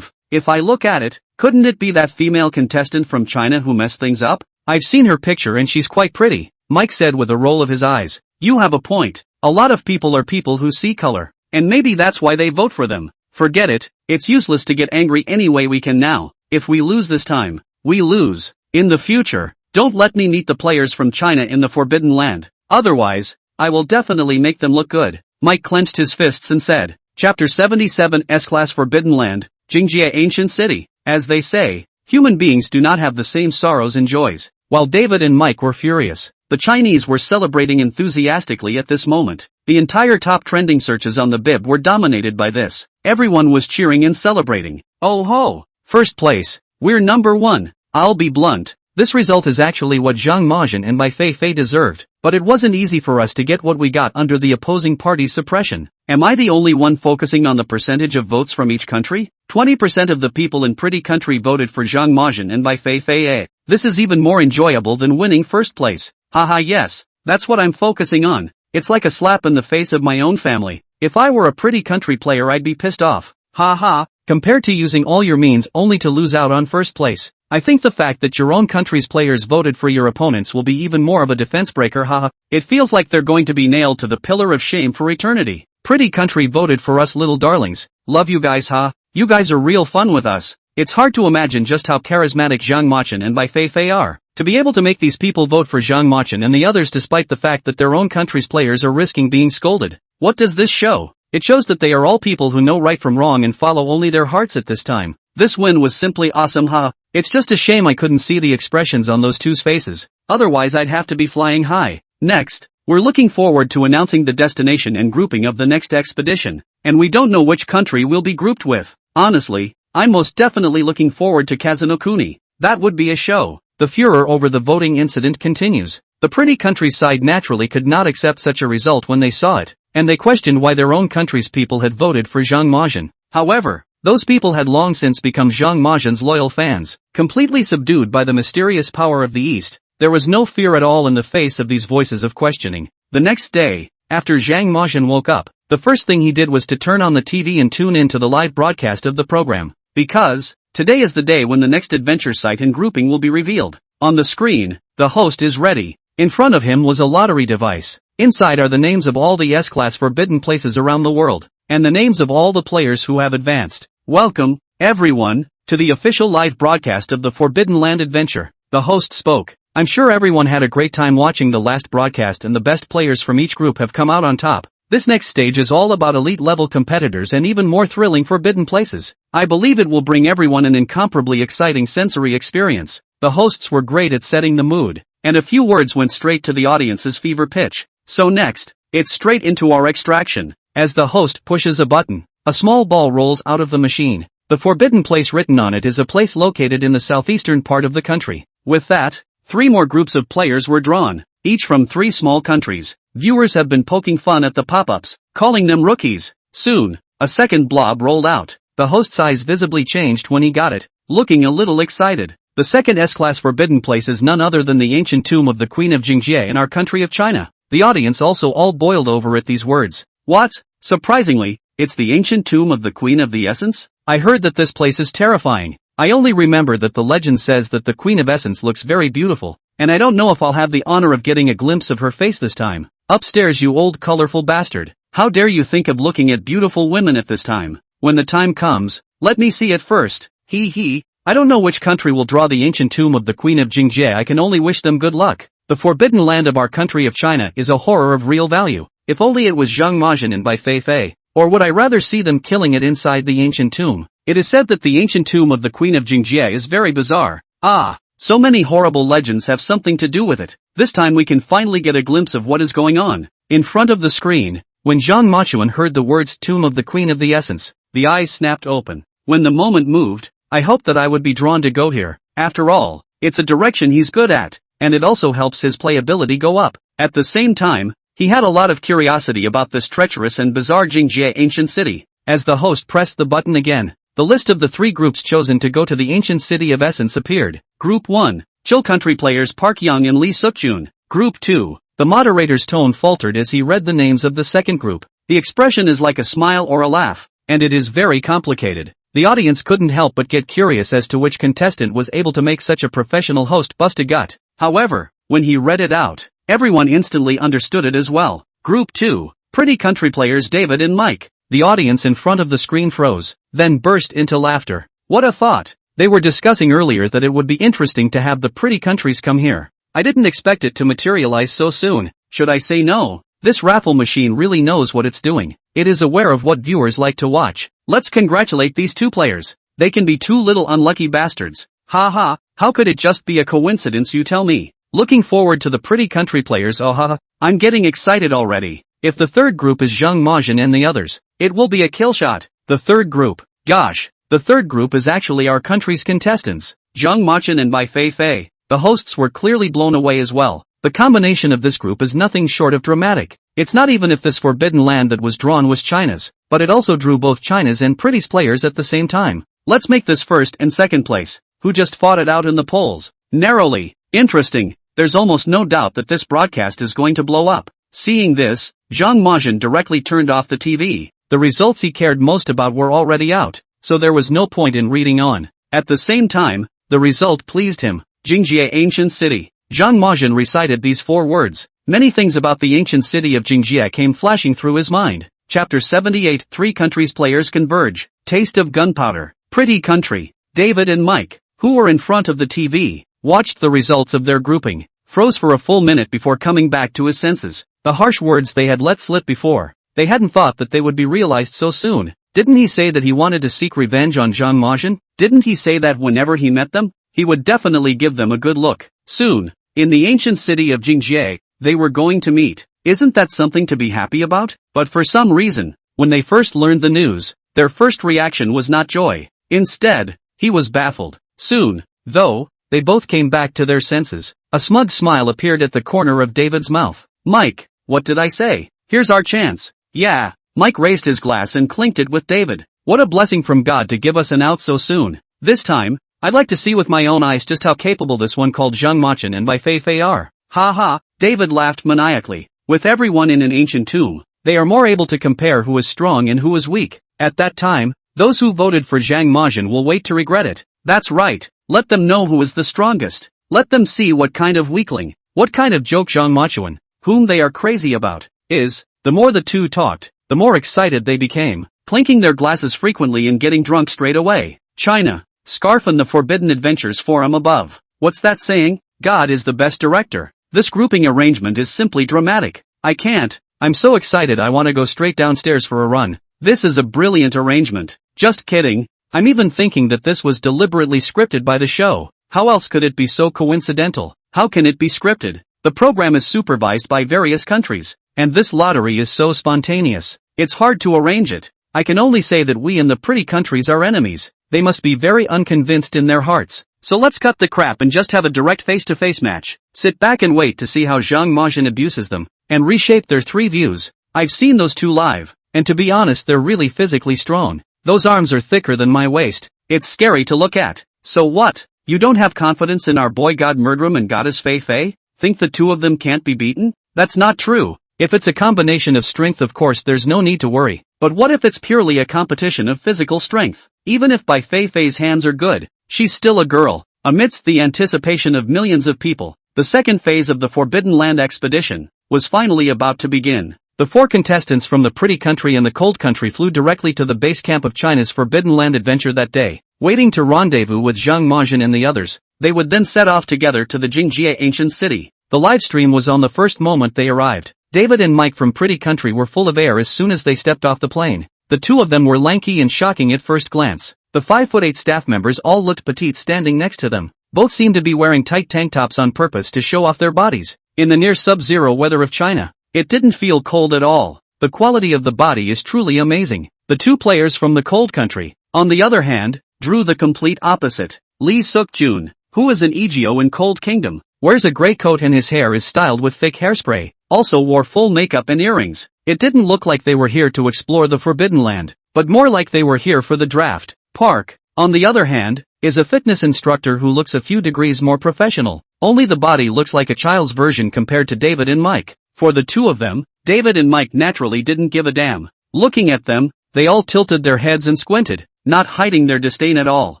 If I look at it, couldn't it be that female contestant from China who messed things up? I've seen her picture and she's quite pretty, Mike said with a roll of his eyes. You have a point. A lot of people are people who see color. And maybe that's why they vote for them. Forget it, it's useless to get angry any way we can now. If we lose this time, we lose. In the future, don't let me meet the players from China in the Forbidden Land. Otherwise, I will definitely make them look good. Mike clenched his fists and said, Chapter 77 S-Class Forbidden Land, Jingjie Ancient City. As they say, human beings do not have the same sorrows and joys. While David and Mike were furious, the Chinese were celebrating enthusiastically at this moment. The entire top trending searches on the bib were dominated by this. Everyone was cheering and celebrating. Oh ho! First place. We're number one. I'll be blunt. This result is actually what Zhang Mazhen and Bai Feifei deserved, but it wasn't easy for us to get what we got under the opposing party's suppression. Am I the only one focusing on the percentage of votes from each country? 20% of the people in Pretty Country voted for Zhang Mazhen and Bai Feifei. This is even more enjoyable than winning first place. Haha yes, that's what I'm focusing on. It's like a slap in the face of my own family. If I were a Pretty Country player I'd be pissed off. Haha, compared to using all your means only to lose out on first place. I think the fact that your own country's players voted for your opponents will be even more of a defense breaker. Haha, it feels like they're going to be nailed to the pillar of shame for eternity. Pretty Country voted for us little darlings. Love you guys, huh? You guys are real fun with us. It's hard to imagine just how charismatic Zhang Mazhen and Bai Feifei are. To be able to make these people vote for Zhang Mazhen and the others despite the fact that their own country's players are risking being scolded. What does this show? It shows that they are all people who know right from wrong and follow only their hearts at this time. This win was simply awesome, huh? It's just a shame I couldn't see the expressions on those two's faces. Otherwise I'd have to be flying high. Next, we're looking forward to announcing the destination and grouping of the next expedition. And we don't know which country we'll be grouped with. Honestly, I'm most definitely looking forward to Kazunokuni. That would be a show. The furor over the voting incident continues. The Pretty Countryside naturally could not accept such a result when they saw it, and they questioned why their own country's people had voted for Zhang Mazhen. However, those people had long since become Zhang Mazhen's loyal fans. Completely subdued by the mysterious power of the East, there was no fear at all in the face of these voices of questioning. The next day, after Zhang Mazhen woke up, the first thing he did was to turn on the TV and tune in to the live broadcast of the program. Because, today is the day when the next adventure site and grouping will be revealed. On the screen, the host is ready. In front of him was a lottery device. Inside are the names of all the S-Class forbidden places around the world, and the names of all the players who have advanced. Welcome, everyone, to the official live broadcast of the Forbidden Land Adventure. The host spoke. I'm sure everyone had a great time watching the last broadcast and the best players from each group have come out on top. This next stage is all about elite-level competitors and even more thrilling forbidden places. I believe it will bring everyone an incomparably exciting sensory experience. The hosts were great at setting the mood, and a few words went straight to the audience's fever pitch. So next, it's straight into our extraction. As the host pushes a button, a small ball rolls out of the machine. The forbidden place written on it is a place located in the southeastern part of the country. With that, 3 more groups of players were drawn, each from 3 small countries. Viewers have been poking fun at the pop-ups, calling them rookies. Soon, a second blob rolled out. The host's eyes visibly changed when he got it, looking a little excited. The second S-Class forbidden place is none other than the ancient tomb of the Queen of Jingjie in our country of China. The audience also all boiled over at these words. What? Surprisingly, it's the ancient tomb of the Queen of the Essence? I heard that this place is terrifying. I only remember that the legend says that the Queen of Essence looks very beautiful, and I don't know if I'll have the honor of getting a glimpse of her face this time. Upstairs, you old colorful bastard. How dare you think of looking at beautiful women at this time? When the time comes, let me see it first. Hee hee. I don't know which country will draw the ancient tomb of the Queen of Jingjie. I can only wish them good luck. The forbidden land of our country of China is a horror of real value. If only it was Zhang Mazhen and Bai Feifei. Or would I rather see them killing it inside the ancient tomb? It is said that the ancient tomb of the Queen of Jingjie is very bizarre. Ah, So many horrible legends have something to do with it. This time we can finally get a glimpse of what is going on. In front of the screen, when Zhang Machuan heard the words Tomb of the Queen of the Essence, the eyes snapped open. When the moment moved, I hoped that I would be drawn to go here. After all, it's a direction he's good at, and it also helps his playability go up. At the same time, he had a lot of curiosity about this treacherous and bizarre Jingjie ancient city. As the host pressed the button again, the list of the 3 groups chosen to go to the ancient city of Essence appeared. Group 1, Chill Country players Park Young and Lee Sukjun. Group 2, the moderator's tone faltered as he read the names of the second group. The expression is like a smile or a laugh, and it is very complicated. The audience couldn't help but get curious as to which contestant was able to make such a professional host bust a gut. However, when he read it out, everyone instantly understood it as well. Group 2, Pretty Country players David and Mike. The audience in front of the screen froze, then burst into laughter. What a thought! They were discussing earlier that it would be interesting to have the Pretty Countries come here. I didn't expect it to materialize so soon. Should I say no? This raffle machine really knows what it's doing. It is aware of what viewers like to watch. Let's congratulate these 2 players. They can be 2 little unlucky bastards. Ha ha, how could it just be a coincidence, you tell me? Looking forward to the Pretty Country players. Oh ha, I'm getting excited already. If the third group is Zhang Majin and the others, it will be a kill shot. The third group, gosh, the third group is actually our country's contestants, Zhang Majin and Bai Feifei. The hosts were clearly blown away as well. The combination of this group is nothing short of dramatic. It's not even if this forbidden land that was drawn was China's, but it also drew both China's and Pretty's players at the same time. Let's make this first and second place, who just fought it out in the polls. Narrowly. Interesting. There's almost no doubt that this broadcast is going to blow up. Seeing this, Zhang Majin directly turned off the TV. The results he cared most about were already out, so there was no point in reading on. At the same time, the result pleased him. Jingjie Ancient City. Zhang Majin recited these 4 words. Many things about the ancient city of Jingjie came flashing through his mind. Chapter 78. 3 countries players converge. Taste of gunpowder. Pretty Country. David and Mike, who were in front of the TV, watched the results of their grouping, froze for a full minute before coming back to his senses. The harsh words they had let slip before, they hadn't thought that they would be realized so soon. Didn't he say that he wanted to seek revenge on Zhang Majin? Didn't he say that whenever he met them, he would definitely give them a good look? Soon, in the ancient city of Jingjie, they were going to meet. Isn't that something to be happy about? But for some reason, when they first learned the news, their first reaction was not joy. Instead, he was baffled. Soon, though, they both came back to their senses. A smug smile appeared at the corner of David's mouth. Mike, what did I say? Here's our chance. Yeah. Mike raised his glass and clinked it with David. What a blessing from God to give us an out so soon. This time, I'd like to see with my own eyes just how capable this one called Zhang Majin and Bai Feifei are. Ha ha, David laughed maniacally. With everyone in an ancient tomb, they are more able to compare who is strong and who is weak. At that time, those who voted for Zhang Majin will wait to regret it. That's right. Let them know who is the strongest. Let them see what kind of weakling, what kind of joke Zhang Machuan, whom they are crazy about, is. The more the 2 talked, the more excited they became, clinking their glasses frequently and getting drunk straight away. China. Scarf and the Forbidden Adventures forum above. What's that saying? God is the best director. This grouping arrangement is simply dramatic. I can't. I'm so excited I want to go straight downstairs for a run. This is a brilliant arrangement. Just kidding. I'm even thinking that this was deliberately scripted by the show. How else could it be so coincidental? How can it be scripted? The program is supervised by various countries, and this lottery is so spontaneous. It's hard to arrange it. I can only say that we and the Pretty Countries are enemies. They must be very unconvinced in their hearts. So let's cut the crap and just have a direct face-to-face match. Sit back and wait to see how Zhang Majin abuses them, and reshape their 3 views. I've seen those 2 live, and to be honest they're really physically strong. Those arms are thicker than my waist. It's scary to look at. So what? You don't have confidence in our boy god Murdrum and goddess Feifei? Think the 2 of them can't be beaten? That's not true. If it's a combination of strength, of course there's no need to worry. But what if it's purely a competition of physical strength? Even if Bai Feifei's hands are good, she's still a girl. Amidst the anticipation of millions of people, the second phase of the Forbidden Land expedition was finally about to begin. The 4 contestants from the Pretty Country and the Cold Country flew directly to the base camp of China's Forbidden Land adventure that day, waiting to rendezvous with Zhang Majin and the others. They would then set off together to the Jingjie ancient city. The live stream was on the first moment they arrived. David and Mike from Pretty Country were full of air as soon as they stepped off the plane. The 2 of them were lanky and shocking at first glance. The 5'8" staff members all looked petite standing next to them. Both seem to be wearing tight tank tops on purpose to show off their bodies. In the near sub-zero weather of China, it didn't feel cold at all. The quality of the body is truly amazing. The two players from the cold country, on the other hand, drew the complete opposite. Lee Suk-jun, who is an Egyo in Cold Kingdom, wears a gray coat and his hair is styled with thick hairspray, also wore full makeup and earrings. It didn't look like they were here to explore the Forbidden Land, but more like they were here for the draft. Park, on the other hand, is a fitness instructor who looks a few degrees more professional. Only the body looks like a child's version compared to David and Mike. For the two of them, David and Mike naturally didn't give a damn. Looking at them, they all tilted their heads and squinted, not hiding their disdain at all.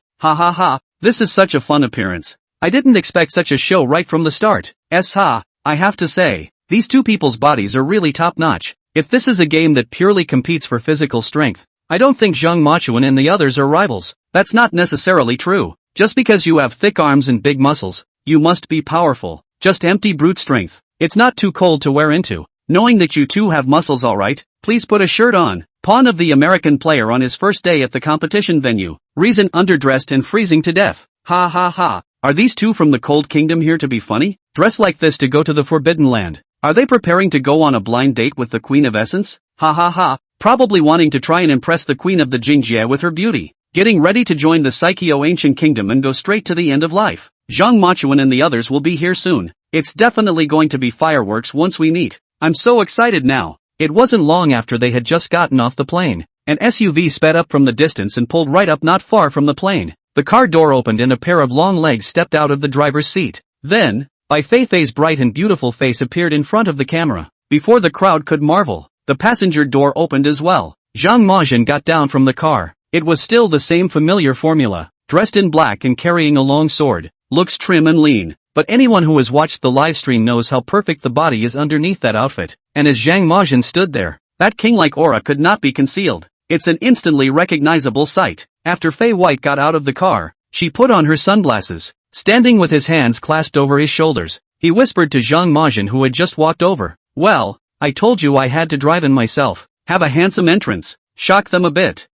Ha ha ha, this is such a fun appearance. I didn't expect such a show right from the start. I have to say, these two people's bodies are really top-notch. If this is a game that purely competes for physical strength, I don't think Zhang Machuan and the others are rivals. That's not necessarily true. Just because you have thick arms and big muscles, you must be powerful. Just empty brute strength. It's not too cold to wear into. Knowing that you two have muscles alright, please put a shirt on. Pawn of the American player on his first day at the competition venue. Reason underdressed and freezing to death. Ha ha ha. Are these two from the Cold Kingdom here to be funny? Dress like this to go to the Forbidden Land. Are they preparing to go on a blind date with the Queen of Essence? Ha ha ha. Probably wanting to try and impress the Queen of the Jingjie with her beauty. Getting ready to join the Saikyo Ancient Kingdom and go straight to the end of life. Zhang Machuan and the others will be here soon. It's definitely going to be fireworks once we meet. I'm so excited now. It wasn't long after they had just gotten off the plane. An SUV sped up from the distance and pulled right up not far from the plane. The car door opened and a pair of long legs stepped out of the driver's seat. Then, Bai Feifei's bright and beautiful face appeared in front of the camera. Before the crowd could marvel, the passenger door opened as well. Zhang Majian got down from the car. It was still the same familiar formula. Dressed in black and carrying a long sword. Looks trim and lean. But anyone who has watched the livestream knows how perfect the body is underneath that outfit. And as Zhang Majian stood there, that king-like aura could not be concealed. It's an instantly recognizable sight. After Fei White got out of the car, she put on her sunglasses. Standing with his hands clasped over his shoulders, he whispered to Zhang Majian who had just walked over. Well, I told you I had to drive in myself. Have a handsome entrance. Shock them a bit.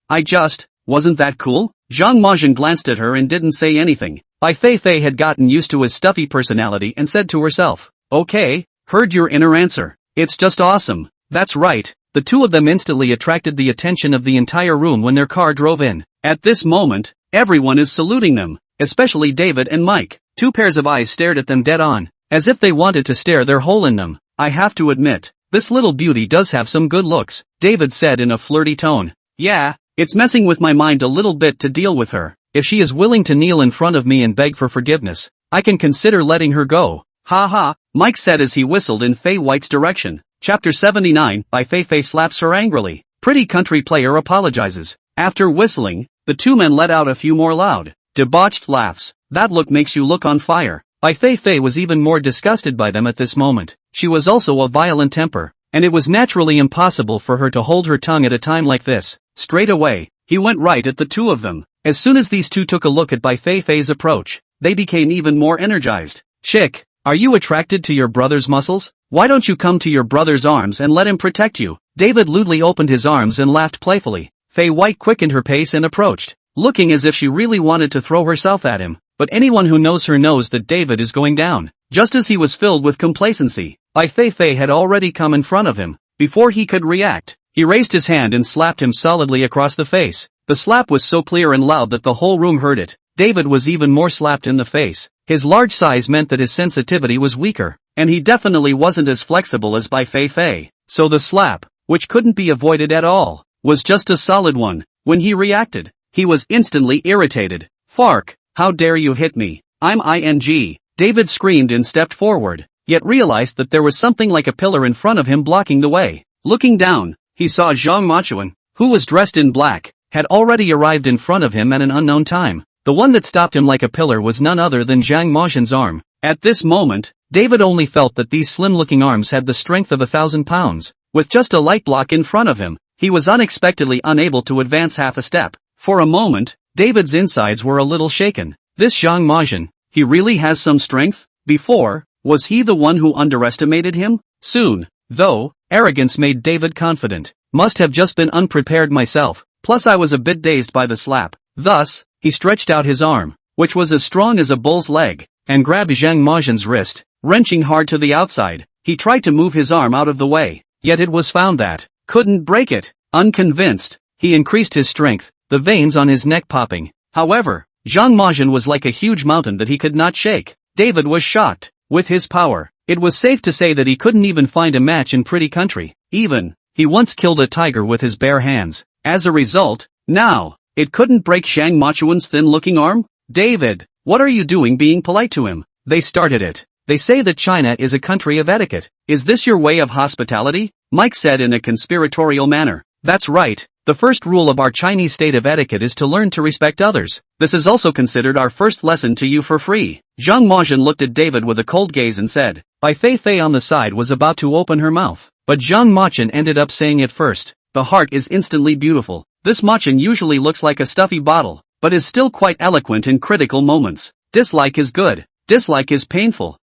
Wasn't that cool? Zhang Majian glanced at her and didn't say anything. Bai Feifei had gotten used to his stuffy personality and said to herself, okay, heard your inner answer. It's just awesome. That's right. The two of them instantly attracted the attention of the entire room when their car drove in. At this moment, everyone is saluting them, especially David and Mike. Two pairs of eyes stared at them dead on, as if they wanted to stare their hole in them. I have to admit, this little beauty does have some good looks, David said in a flirty tone. Yeah, it's messing with my mind a little bit to deal with her. If she is willing to kneel in front of me and beg for forgiveness, I can consider letting her go. Ha ha, Mike said as he whistled in Fei White's direction. Chapter 79, Bai Feifei slaps her angrily. Pretty country player apologizes. After whistling, the two men let out a few more loud, debauched laughs. That look makes you look on fire. Bai Feifei was even more disgusted by them at this moment. She was also a violent temper, and it was naturally impossible for her to hold her tongue at a time like this. Straight away, he went right at the two of them. As soon as these two took a look at Bai Feifei's approach, they became even more energized. Chick, are you attracted to your brother's muscles? Why don't you come to your brother's arms and let him protect you? David lewdly opened his arms and laughed playfully. Fei White quickened her pace and approached, looking as if she really wanted to throw herself at him. But anyone who knows her knows that David is going down. Just as he was filled with complacency, Bai Feifei had already come in front of him. Before he could react, he raised his hand and slapped him solidly across the face. The slap was so clear and loud that the whole room heard it. David was even more slapped in the face. His large size meant that his sensitivity was weaker, and he definitely wasn't as flexible as Bai Feifei. So the slap, which couldn't be avoided at all, was just a solid one. When he reacted, he was instantly irritated. Fark, how dare you hit me? I'm ing. David screamed and stepped forward, yet realized that there was something like a pillar in front of him blocking the way. Looking down, he saw Zhang Machuan, who was dressed in black, had already arrived in front of him at an unknown time. The one that stopped him like a pillar was none other than Zhang Majian's arm. At this moment, David only felt that these slim-looking arms had the strength of 1,000 pounds. With just a light block in front of him, he was unexpectedly unable to advance half a step. For a moment, David's insides were a little shaken. This Zhang Majian, he really has some strength? Before, was he the one who underestimated him? Soon, though, arrogance made David confident. Must have just been unprepared myself, plus I was a bit dazed by the slap. Thus, he stretched out his arm, which was as strong as a bull's leg, and grabbed Zhang Majian's wrist, wrenching hard to the outside. He tried to move his arm out of the way, yet it was found that couldn't break it. Unconvinced, he increased his strength, the veins on his neck popping. However, Zhang Majian was like a huge mountain that he could not shake. David was shocked. With his power, it was safe to say that he couldn't even find a match in Pretty Country. Even, he once killed a tiger with his bare hands. As a result, now, it couldn't break Zhang Majian's thin-looking arm? David, what are you doing being polite to him? They started it. They say that China is a country of etiquette. Is this your way of hospitality? Mike said in a conspiratorial manner. That's right. The first rule of our Chinese state of etiquette is to learn to respect others. This is also considered our first lesson to you for free. Zhang Majian looked at David with a cold gaze and said. Bai Feifei on the side was about to open her mouth, but Zhang Majian ended up saying it first. The heart is instantly beautiful. This Majian usually looks like a stuffy bottle, but is still quite eloquent in critical moments. Dislike is good. Dislike is painful.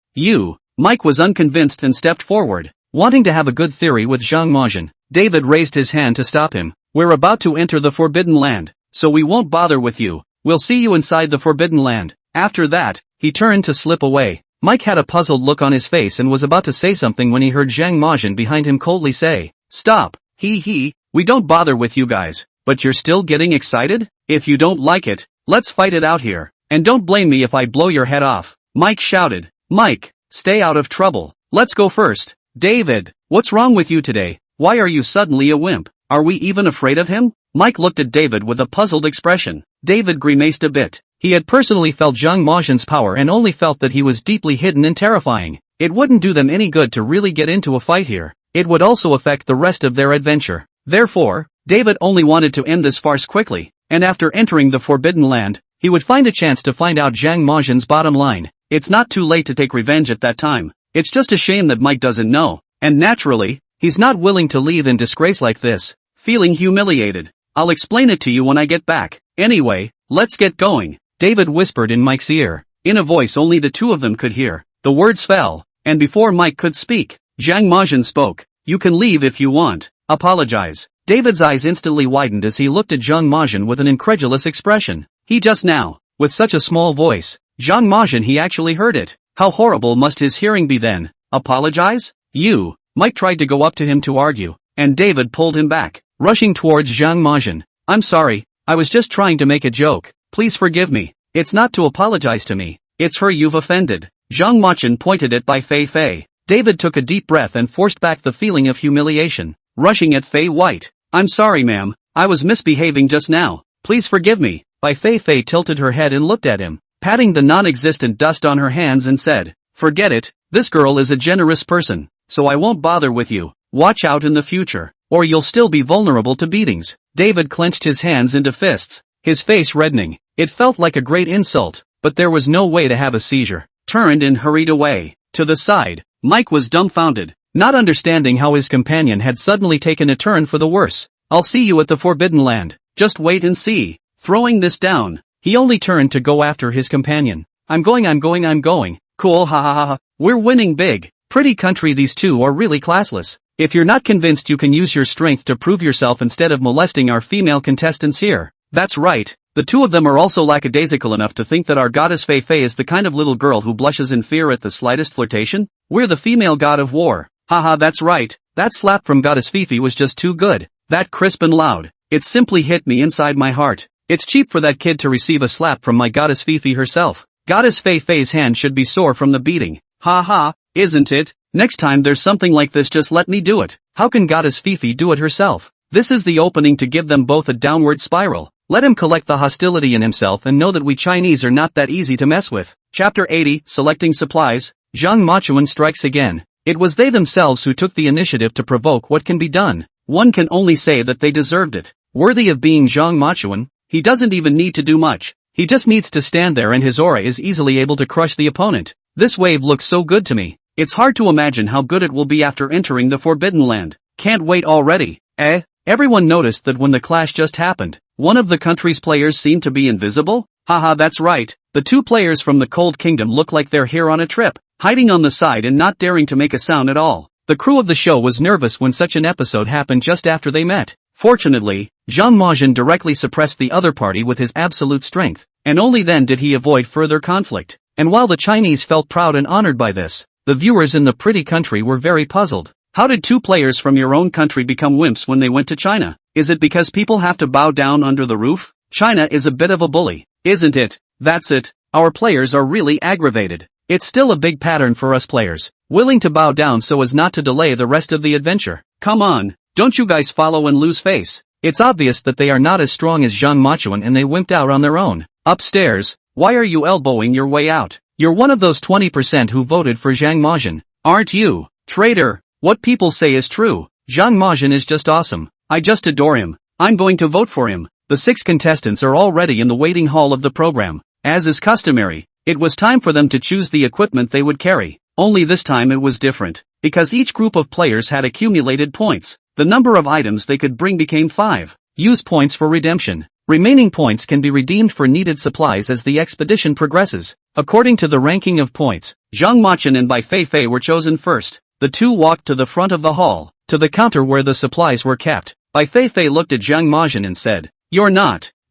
Mike was unconvinced and stepped forward, wanting to have a good theory with Zhang Majian. David raised his hand to stop him. We're about to enter the Forbidden Land, so we won't bother with you. We'll see you inside the Forbidden Land. After that, he turned to slip away. Mike had a puzzled look on his face and was about to say something when he heard Zhang Majian behind him coldly say, "Stop, we don't bother with you guys, but you're still getting excited? If you don't like it, let's fight it out here, and don't blame me if I blow your head off." Mike shouted. Mike, stay out of trouble. Let's go first. David, what's wrong with you today? Why are you suddenly a wimp? Are we even afraid of him? Mike looked at David with a puzzled expression. David grimaced a bit. He had personally felt Zhang Majian's power and only felt that he was deeply hidden and terrifying. It wouldn't do them any good to really get into a fight here. It would also affect the rest of their adventure. Therefore, David only wanted to end this farce quickly, and after entering the Forbidden Land, he would find a chance to find out Zhang Majian's bottom line. It's not too late to take revenge at that time. It's just a shame that Mike doesn't know, and naturally, he's not willing to leave in disgrace like this, feeling humiliated. I'll explain it to you when I get back. Anyway, let's get going, David whispered in Mike's ear. In a voice only the two of them could hear, the words fell, and before Mike could speak, Zhang Majian spoke. You can leave if you want. Apologize. David's eyes instantly widened as he looked at Zhang Majian with an incredulous expression. He just now, with such a small voice, Zhang Majian he actually heard it. How horrible must his hearing be then? Apologize? Mike tried to go up to him to argue, and David pulled him back, rushing towards Zhang Majian. I'm sorry, I was just trying to make a joke. Please forgive me. It's not to apologize to me. It's her you've offended. Zhang Majian pointed at Bai Feifei. David took a deep breath and forced back the feeling of humiliation, rushing at Fei White. I'm sorry ma'am, I was misbehaving just now. Please forgive me. Bai Feifei tilted her head and looked at him, patting the non-existent dust on her hands and said, forget it, this girl is a generous person, so I won't bother with you. Watch out in the future, or you'll still be vulnerable to beatings. David clenched his hands into fists, his face reddening. It felt like a great insult, but there was no way to have a seizure. Turned and hurried away. To the side, Mike was dumbfounded, not understanding how his companion had suddenly taken a turn for the worse. I'll see you at the Forbidden Land. Just wait and see. Throwing this down, he only turned to go after his companion. I'm going. Cool, ha ha ha. We're winning big. Pretty Country, these two are really classless. If you're not convinced, you can use your strength to prove yourself instead of molesting our female contestants here. That's right. The two of them are also lackadaisical enough to think that our goddess Feifei is the kind of little girl who blushes in fear at the slightest flirtation. We're the female god of war. Haha, that's right. That slap from goddess Feifei was just too good. That crisp and loud. It simply hit me inside my heart. It's cheap for that kid to receive a slap from my goddess Feifei herself. Goddess Feifei's hand should be sore from the beating. Ha ha, isn't it? Next time there's something like this, just let me do it. How can goddess Feifei do it herself? This is the opening to give them both a downward spiral. Let him collect the hostility in himself and know that we Chinese are not that easy to mess with. Chapter 80, Selecting Supplies. Zhang Majian strikes again. It was they themselves who took the initiative to provoke what can be done. One can only say that they deserved it. Worthy of being Zhang Majian, he doesn't even need to do much. He just needs to stand there and his aura is easily able to crush the opponent. This wave looks so good to me. It's hard to imagine how good it will be after entering the Forbidden Land. Can't wait already. Everyone noticed that when the clash just happened, one of the country's players seemed to be invisible? Haha, that's right. The two players from the Cold Kingdom look like they're here on a trip, hiding on the side and not daring to make a sound at all. The crew of the show was nervous when such an episode happened just after they met. Fortunately, Zhang Majian directly suppressed the other party with his absolute strength. and only then did he avoid further conflict. And while the Chinese felt proud and honored by this, the viewers in the pretty country were very puzzled. How did two players from your own country become wimps when they went to China? Is it because people have to bow down under the roof? China is a bit of a bully, isn't it? That's it. Our players are really aggravated. It's still a big pattern for us players, willing to bow down so as not to delay the rest of the adventure. Come on, don't you guys follow and lose face? It's obvious that they are not as strong as Zhang Machuan and they wimped out on their own. Upstairs, why are you elbowing your way out? You're one of those 20% who voted for Zhang Majian, aren't you? Traitor, what people say is true. Zhang Majian is just awesome. I just adore him. I'm going to vote for him. The 6 contestants are already in the waiting hall of the program. As is customary, it was time for them to choose the equipment they would carry. Only this time it was different, because each group of players had accumulated points. The number of items they could bring became 5. Use points for redemption. Remaining points can be redeemed for needed supplies as the expedition progresses. According to the ranking of points, Zhang Machuan and Bai Feifei were chosen first. The two walked to the front of the hall, to the counter where the supplies were kept. Bai Feifei looked at Zhang Majian and said, "You're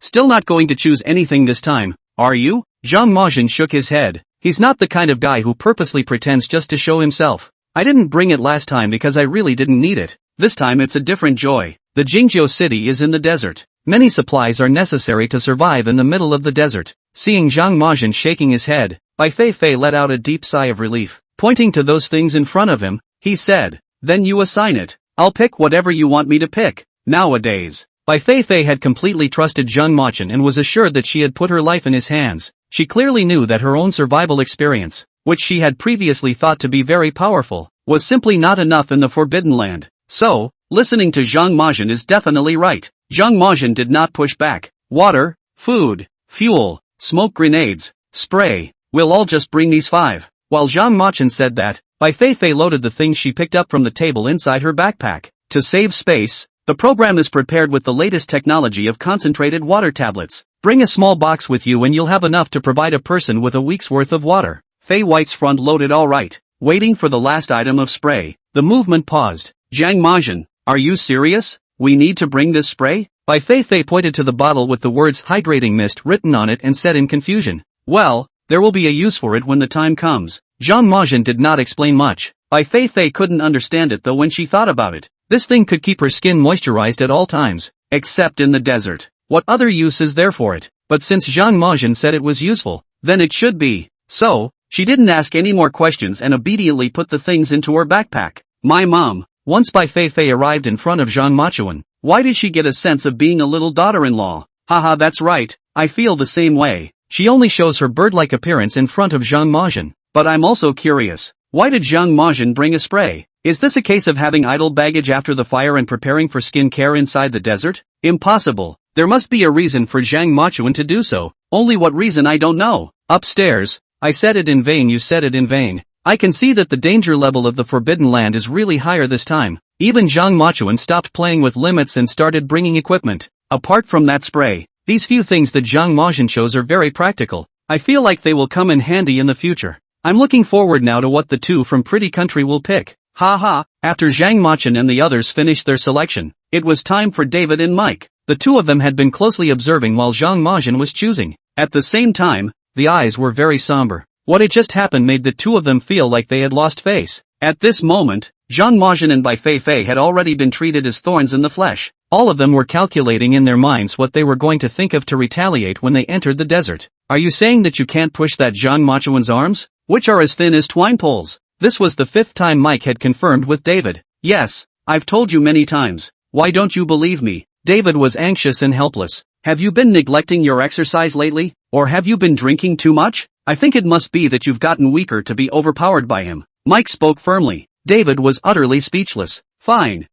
still not going to choose anything this time, are you?" Zhang Majian shook his head. He's not the kind of guy who purposely pretends just to show himself. I didn't bring it last time because I really didn't need it. This time it's a different joy. The Jingzhou city is in the desert. Many supplies are necessary to survive in the middle of the desert. Seeing Zhang Majian shaking his head, Bai Feifei let out a deep sigh of relief. Pointing to those things in front of him, he said, "Then you assign it. I'll pick whatever you want me to pick." Nowadays, Bai Feifei had completely trusted Zhang Machuan and was assured that she had put her life in his hands. She clearly knew that her own survival experience, which she had previously thought to be very powerful, was simply not enough in the Forbidden Land. So, listening to Zhang Majian is definitely right. Zhang Majian did not push back. Water, food, fuel, smoke grenades, spray, we'll all just bring these 5. While Zhang Machuan said that, Bai Feifei loaded the things she picked up from the table inside her backpack. To save space, the program is prepared with the latest technology of concentrated water tablets. Bring a small box with you and you'll have enough to provide a person with a week's worth of water. Fei White's front loaded all right. Waiting for the last item of spray, the movement paused. Zhang Majian, are you serious? We need to bring this spray? Bai Feifei pointed to the bottle with the words hydrating mist written on it and said in confusion. Well, there will be a use for it when the time comes. Zhang Majian did not explain much. Bai Feifei couldn't understand it though when she thought about it. This thing could keep her skin moisturized at all times, except in the desert. What other use is there for it? But since Zhang Majian said it was useful, then it should be. So, she didn't ask any more questions and obediently put the things into her backpack. My mom. Once Bai Feifei arrived in front of Zhang Machuan, why did she get a sense of being a little daughter-in-law? Haha, that's right, I feel the same way. She only shows her bird-like appearance in front of Zhang Majian. But I'm also curious, why did Zhang Majian bring a spray? Is this a case of having idle baggage after the fire and preparing for skin care inside the desert? Impossible. There must be a reason for Zhang Machuan to do so, only what reason I don't know. Upstairs, I said it in vain, you said it in vain. I can see that the danger level of the Forbidden Land is really higher this time. Even Zhang Machuan stopped playing with limits and started bringing equipment. Apart from that spray, these few things that Zhang Majian shows are very practical. I feel like they will come in handy in the future. I'm looking forward now to what the two from Pretty Country will pick. Haha, after Zhang Machuan and the others finished their selection, it was time for David and Mike. The two of them had been closely observing while Zhang Majian was choosing. At the same time, the eyes were very somber. What had just happened made the two of them feel like they had lost face. At this moment, Zhang Majian and Bai Feifei had already been treated as thorns in the flesh. All of them were calculating in their minds what they were going to think of to retaliate when they entered the desert. Are you saying that you can't push that Zhang Machuan's arms, which are as thin as twine poles? This was the 5th time Mike had confirmed with David. Yes, I've told you many times. Why don't you believe me? David was anxious and helpless. Have you been neglecting your exercise lately? Or have you been drinking too much? I think it must be that you've gotten weaker to be overpowered by him. Mike spoke firmly. David was utterly speechless. Fine.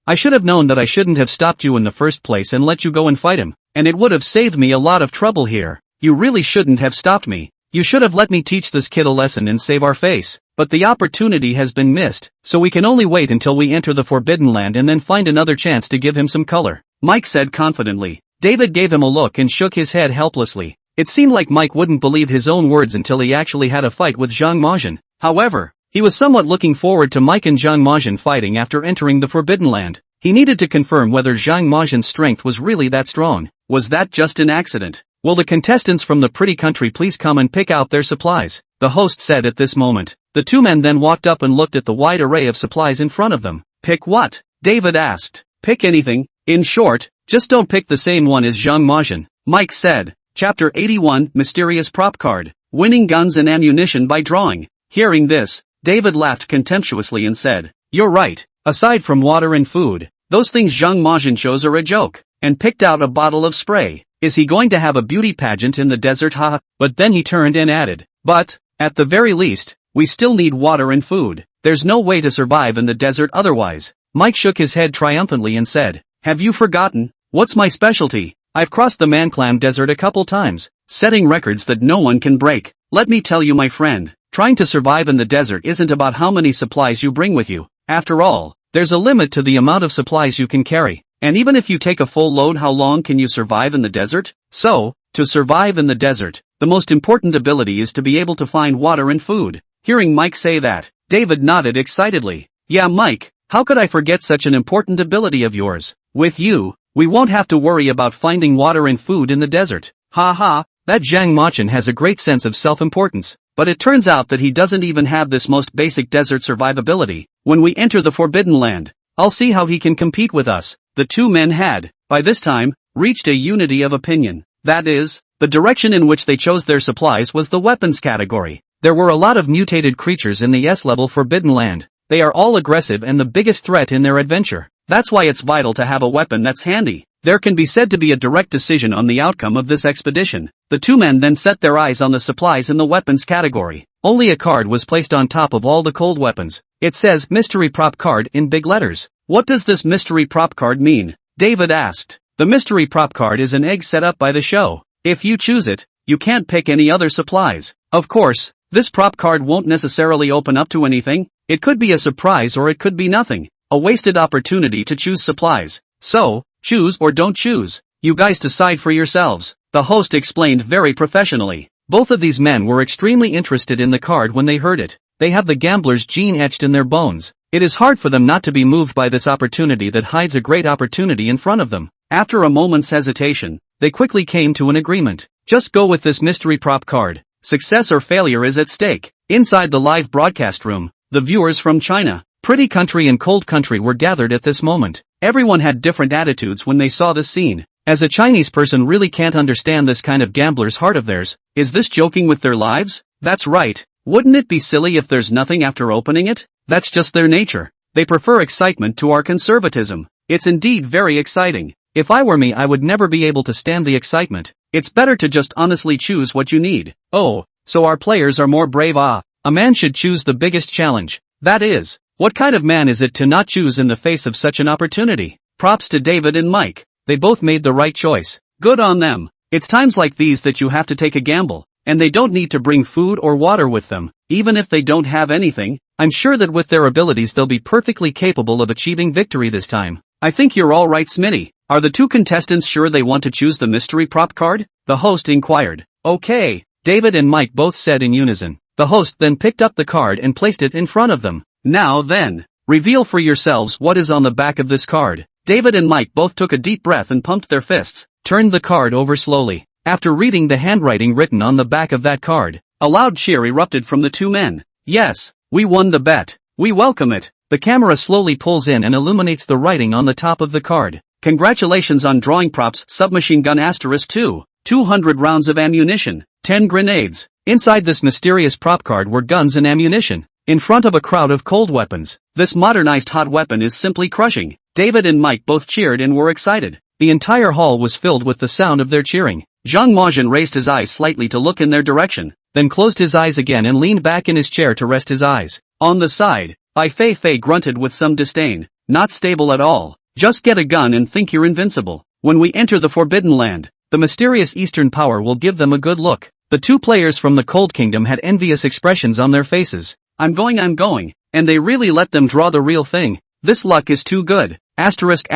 I should have known that I shouldn't have stopped you in the first place and let you go and fight him. And it would have saved me a lot of trouble here. You really shouldn't have stopped me. You should have let me teach this kid a lesson and save our face. But the opportunity has been missed, so we can only wait until we enter the Forbidden Land and then find another chance to give him some color. Mike said confidently. David gave him a look and shook his head helplessly. It seemed like Mike wouldn't believe his own words until he actually had a fight with Zhang Majian. However, he was somewhat looking forward to Mike and Zhang Majian fighting after entering the Forbidden Land. He needed to confirm whether Zhang Majian's strength was really that strong. Was that just an accident? Will the contestants from the pretty country please come and pick out their supplies? The host said at this moment. The two men then walked up and looked at the wide array of supplies in front of them. Pick what? David asked. Pick anything. In short, just don't pick the same one as Zhang Majin. Mike said. Chapter 81, Mysterious Prop Card. Winning guns and ammunition by drawing. Hearing this, David laughed contemptuously and said, "You're right. Aside from water and food, those things Zhang Majin shows are a joke," and picked out a bottle of spray. Is he going to have a beauty pageant in the desert, haha? But then he turned and added, "But, at the very least, we still need water and food. There's no way to survive in the desert otherwise." Mike shook his head triumphantly and said, "Have you forgotten? What's my specialty? I've crossed the Manclam Desert a couple times, setting records that no one can break. Let me tell you, my friend, trying to survive in the desert isn't about how many supplies you bring with you. After all, there's a limit to the amount of supplies you can carry. And even if you take a full load, how long can you survive in the desert? So, to survive in the desert, the most important ability is to be able to find water and food." Hearing Mike say that, David nodded excitedly. "Yeah, Mike, how could I forget such an important ability of yours? With you, we won't have to worry about finding water and food in the desert." Ha ha, that Zhang Machin has a great sense of self-importance, but it turns out that he doesn't even have this most basic desert survivability. When we enter the Forbidden Land, I'll see how he can compete with us. The two men had, by this time, reached a unity of opinion. That is, the direction in which they chose their supplies was the weapons category. There were a lot of mutated creatures in the S-level Forbidden Land. They are all aggressive and the biggest threat in their adventure. That's why it's vital to have a weapon that's handy. There can be said to be a direct decision on the outcome of this expedition. The two men then set their eyes on the supplies in the weapons category. Only a card was placed on top of all the cold weapons. It says Mystery Prop Card in big letters. What does this Mystery Prop Card mean? David asked. The Mystery Prop Card is an egg set up by the show. If you choose it, you can't pick any other supplies. Of course, this prop card won't necessarily open up to anything. It could be a surprise or it could be nothing. A wasted opportunity to choose supplies. So, choose or don't choose. You guys decide for yourselves. The host explained very professionally. Both of these men were extremely interested in the card when they heard it. They have the gambler's gene etched in their bones. It is hard for them not to be moved by this opportunity that hides a great opportunity in front of them. After a moment's hesitation, they quickly came to an agreement. Just go with this mystery prop card. Success or failure is at stake. Inside the live broadcast room, the viewers from China, Pretty Country and Cold Country were gathered at this moment. Everyone had different attitudes when they saw this scene. As a Chinese person really can't understand this kind of gambler's heart of theirs. Is this joking with their lives? That's right. Wouldn't it be silly if there's nothing after opening it? That's just their nature. They prefer excitement to our conservatism. It's indeed very exciting. If I were me, I would never be able to stand the excitement. It's better to just honestly choose what you need. Oh, so our players are more brave. A man should choose the biggest challenge. That is, what kind of man is it to not choose in the face of such an opportunity? Props to David and Mike. They both made the right choice. Good on them. It's times like these that you have to take a gamble. And they don't need to bring food or water with them. Even if they don't have anything, I'm sure that with their abilities they'll be perfectly capable of achieving victory this time. I think you're all right, Smitty. Are the two contestants sure they want to choose the mystery prop card? The host inquired. Okay, David and Mike both said in unison. The host then picked up the card and placed it in front of them. Now then, reveal for yourselves what is on the back of this card. David and Mike both took a deep breath and pumped their fists, turned the card over slowly. After reading the handwriting written on the back of that card, a loud cheer erupted from the two men. Yes, we won the bet. We welcome it. The camera slowly pulls in and illuminates the writing on the top of the card. Congratulations on drawing props submachine gun *2, 200 rounds of ammunition, 10 grenades. Inside this mysterious prop card were guns and ammunition. In front of a crowd of cold weapons, this modernized hot weapon is simply crushing. David and Mike both cheered and were excited. The entire hall was filled with the sound of their cheering. Zhang Majin raised his eyes slightly to look in their direction, then closed his eyes again and leaned back in his chair to rest his eyes. On the side, Bai Feifei grunted with some disdain. Not stable at all. Just get a gun and think you're invincible. When we enter the Forbidden Land, the mysterious Eastern power will give them a good look. The two players from the Cold Kingdom had envious expressions on their faces. I'm going, and they really let them draw the real thing. This luck is too good. Asterisk.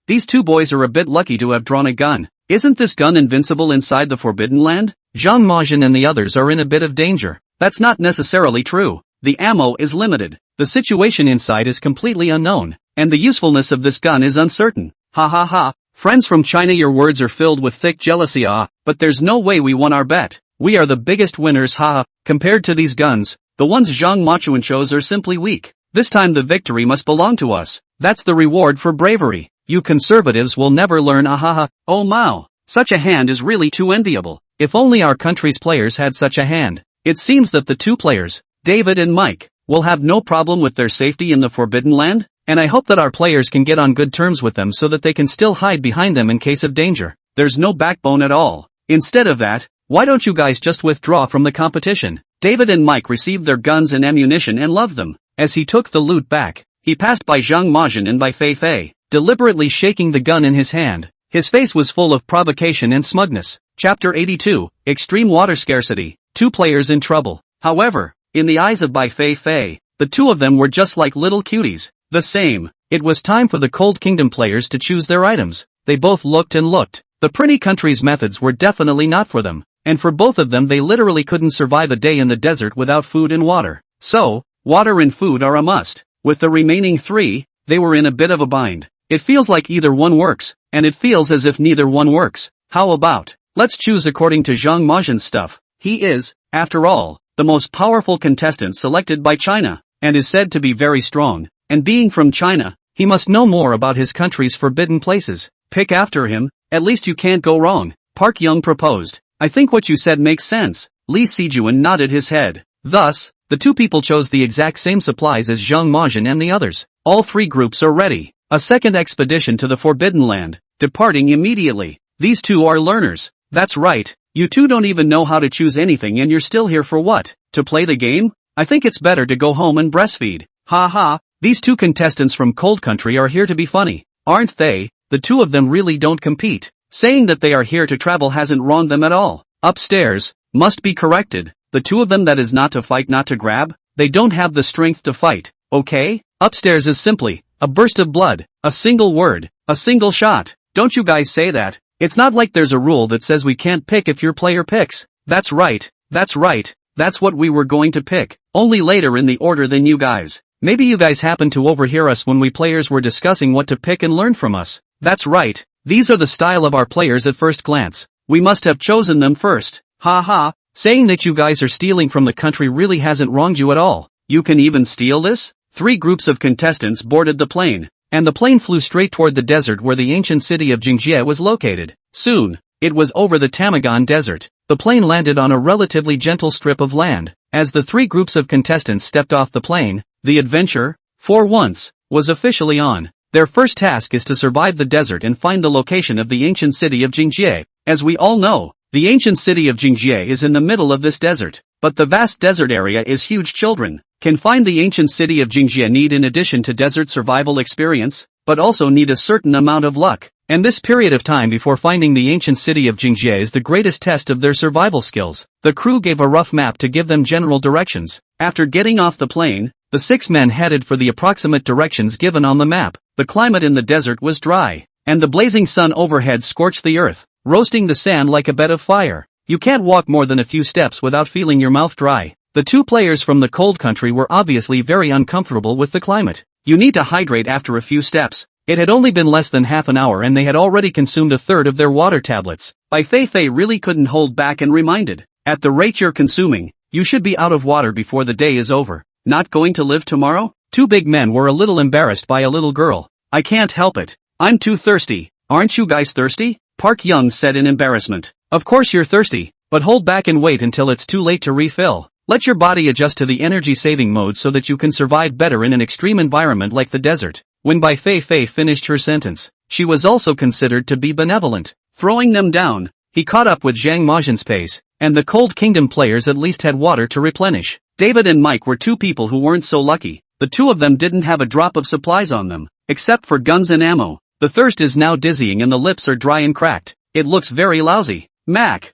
These two boys are a bit lucky to have drawn a gun. Isn't this gun invincible inside the Forbidden Land? Zhang Majin and the others are in a bit of danger. That's not necessarily true. The ammo is limited. The situation inside is completely unknown. And the usefulness of this gun is uncertain. Ha ha ha. Friends from China, your words are filled with thick jealousy, but there's no way we won our bet. We are the biggest winners, haha. Compared to these guns, the ones Zhang Machuan chose are simply weak. This time the victory must belong to us. That's the reward for bravery. You conservatives will never learn, ahaha. Oh Mao, such a hand is really too enviable. If only our country's players had such a hand. It seems that the two players, David and Mike, will have no problem with their safety in the Forbidden Land, and I hope that our players can get on good terms with them so that they can still hide behind them in case of danger. There's no backbone at all. Instead of that, why don't you guys just withdraw from the competition? David and Mike received their guns and ammunition and loved them. As he took the loot back, he passed by Zhang Majian and Bai Feifei, deliberately shaking the gun in his hand. His face was full of provocation and smugness. Chapter 82, Extreme Water Scarcity, Two Players in Trouble. However, in the eyes of Bai Feifei, the two of them were just like little cuties. The same. It was time for the Cold Kingdom players to choose their items. They both looked and looked. The pretty country's methods were definitely not for them. And for both of them they literally couldn't survive a day in the desert without food and water. So, water and food are a must. With the remaining three, they were in a bit of a bind. It feels like either one works, and it feels as if neither one works. How about, let's choose according to Zhang Majian's stuff. He is, after all, the most powerful contestant selected by China, and is said to be very strong. And being from China, he must know more about his country's forbidden places. Pick after him, at least you can't go wrong. Park Young proposed. I think what you said makes sense. Li Sijuan nodded his head. Thus, the two people chose the exact same supplies as Zhang Majian and the others. All three groups are ready. A second expedition to the Forbidden Land, departing immediately. These two are learners. That's right, you two don't even know how to choose anything and you're still here for what? To play the game? I think it's better to go home and breastfeed. Ha ha, these two contestants from Cold Country are here to be funny, aren't they? The two of them really don't compete. Saying that they are here to travel hasn't wronged them at all. Upstairs, must be corrected. The two of them, that is not to fight, not to grab. They don't have the strength to fight, okay? Upstairs is simply a burst of blood, a single word, a single shot. Don't you guys say that? It's not like there's a rule that says we can't pick if your player picks. That's right, that's right, that's what we were going to pick, only later in the order than you guys. Maybe you guys happened to overhear us when we players were discussing what to pick and learn from us. That's right, these are the style of our players at first glance. We must have chosen them first. Ha ha, saying that you guys are stealing from the country really hasn't wronged you at all. You can even steal this? Three groups of contestants boarded the plane, and the plane flew straight toward the desert where the ancient city of Jingjie was located. Soon, it was over the Tamagon Desert. The plane landed on a relatively gentle strip of land. As the three groups of contestants stepped off the plane, the adventure, for once, was officially on. Their first task is to survive the desert and find the location of the ancient city of Jingjie. As we all know, the ancient city of Jingjie is in the middle of this desert, but the vast desert area is huge. Children can find the ancient city of Jingjie need, in addition to desert survival experience, but also need a certain amount of luck. And this period of time before finding the ancient city of Jingjie is the greatest test of their survival skills. The crew gave a rough map to give them general directions. After getting off the plane, the 6 men headed for the approximate directions given on the map. The climate in the desert was dry, and the blazing sun overhead scorched the earth, roasting the sand like a bed of fire. You can't walk more than a few steps without feeling your mouth dry. The two players from the Cold Country were obviously very uncomfortable with the climate. You need to hydrate after a few steps. It had only been less than half an hour and they had already consumed a third of their water tablets. Bai Feifei really couldn't hold back and reminded, at the rate you're consuming, you should be out of water before the day is over. Not going to live tomorrow? Two big men were a little embarrassed by a little girl. I can't help it. I'm too thirsty. Aren't you guys thirsty? Park Young said in embarrassment. Of course you're thirsty, but hold back and wait until it's too late to refill. Let your body adjust to the energy-saving mode so that you can survive better in an extreme environment like the desert. When Bai Feifei finished her sentence, she was also considered to be benevolent. Throwing them down, he caught up with Zhang Majian's pace, and the Cold Kingdom players at least had water to replenish. David and Mike were two people who weren't so lucky. The two of them didn't have a drop of supplies on them, except for guns and ammo. The thirst is now dizzying and the lips are dry and cracked. It looks very lousy. Mac,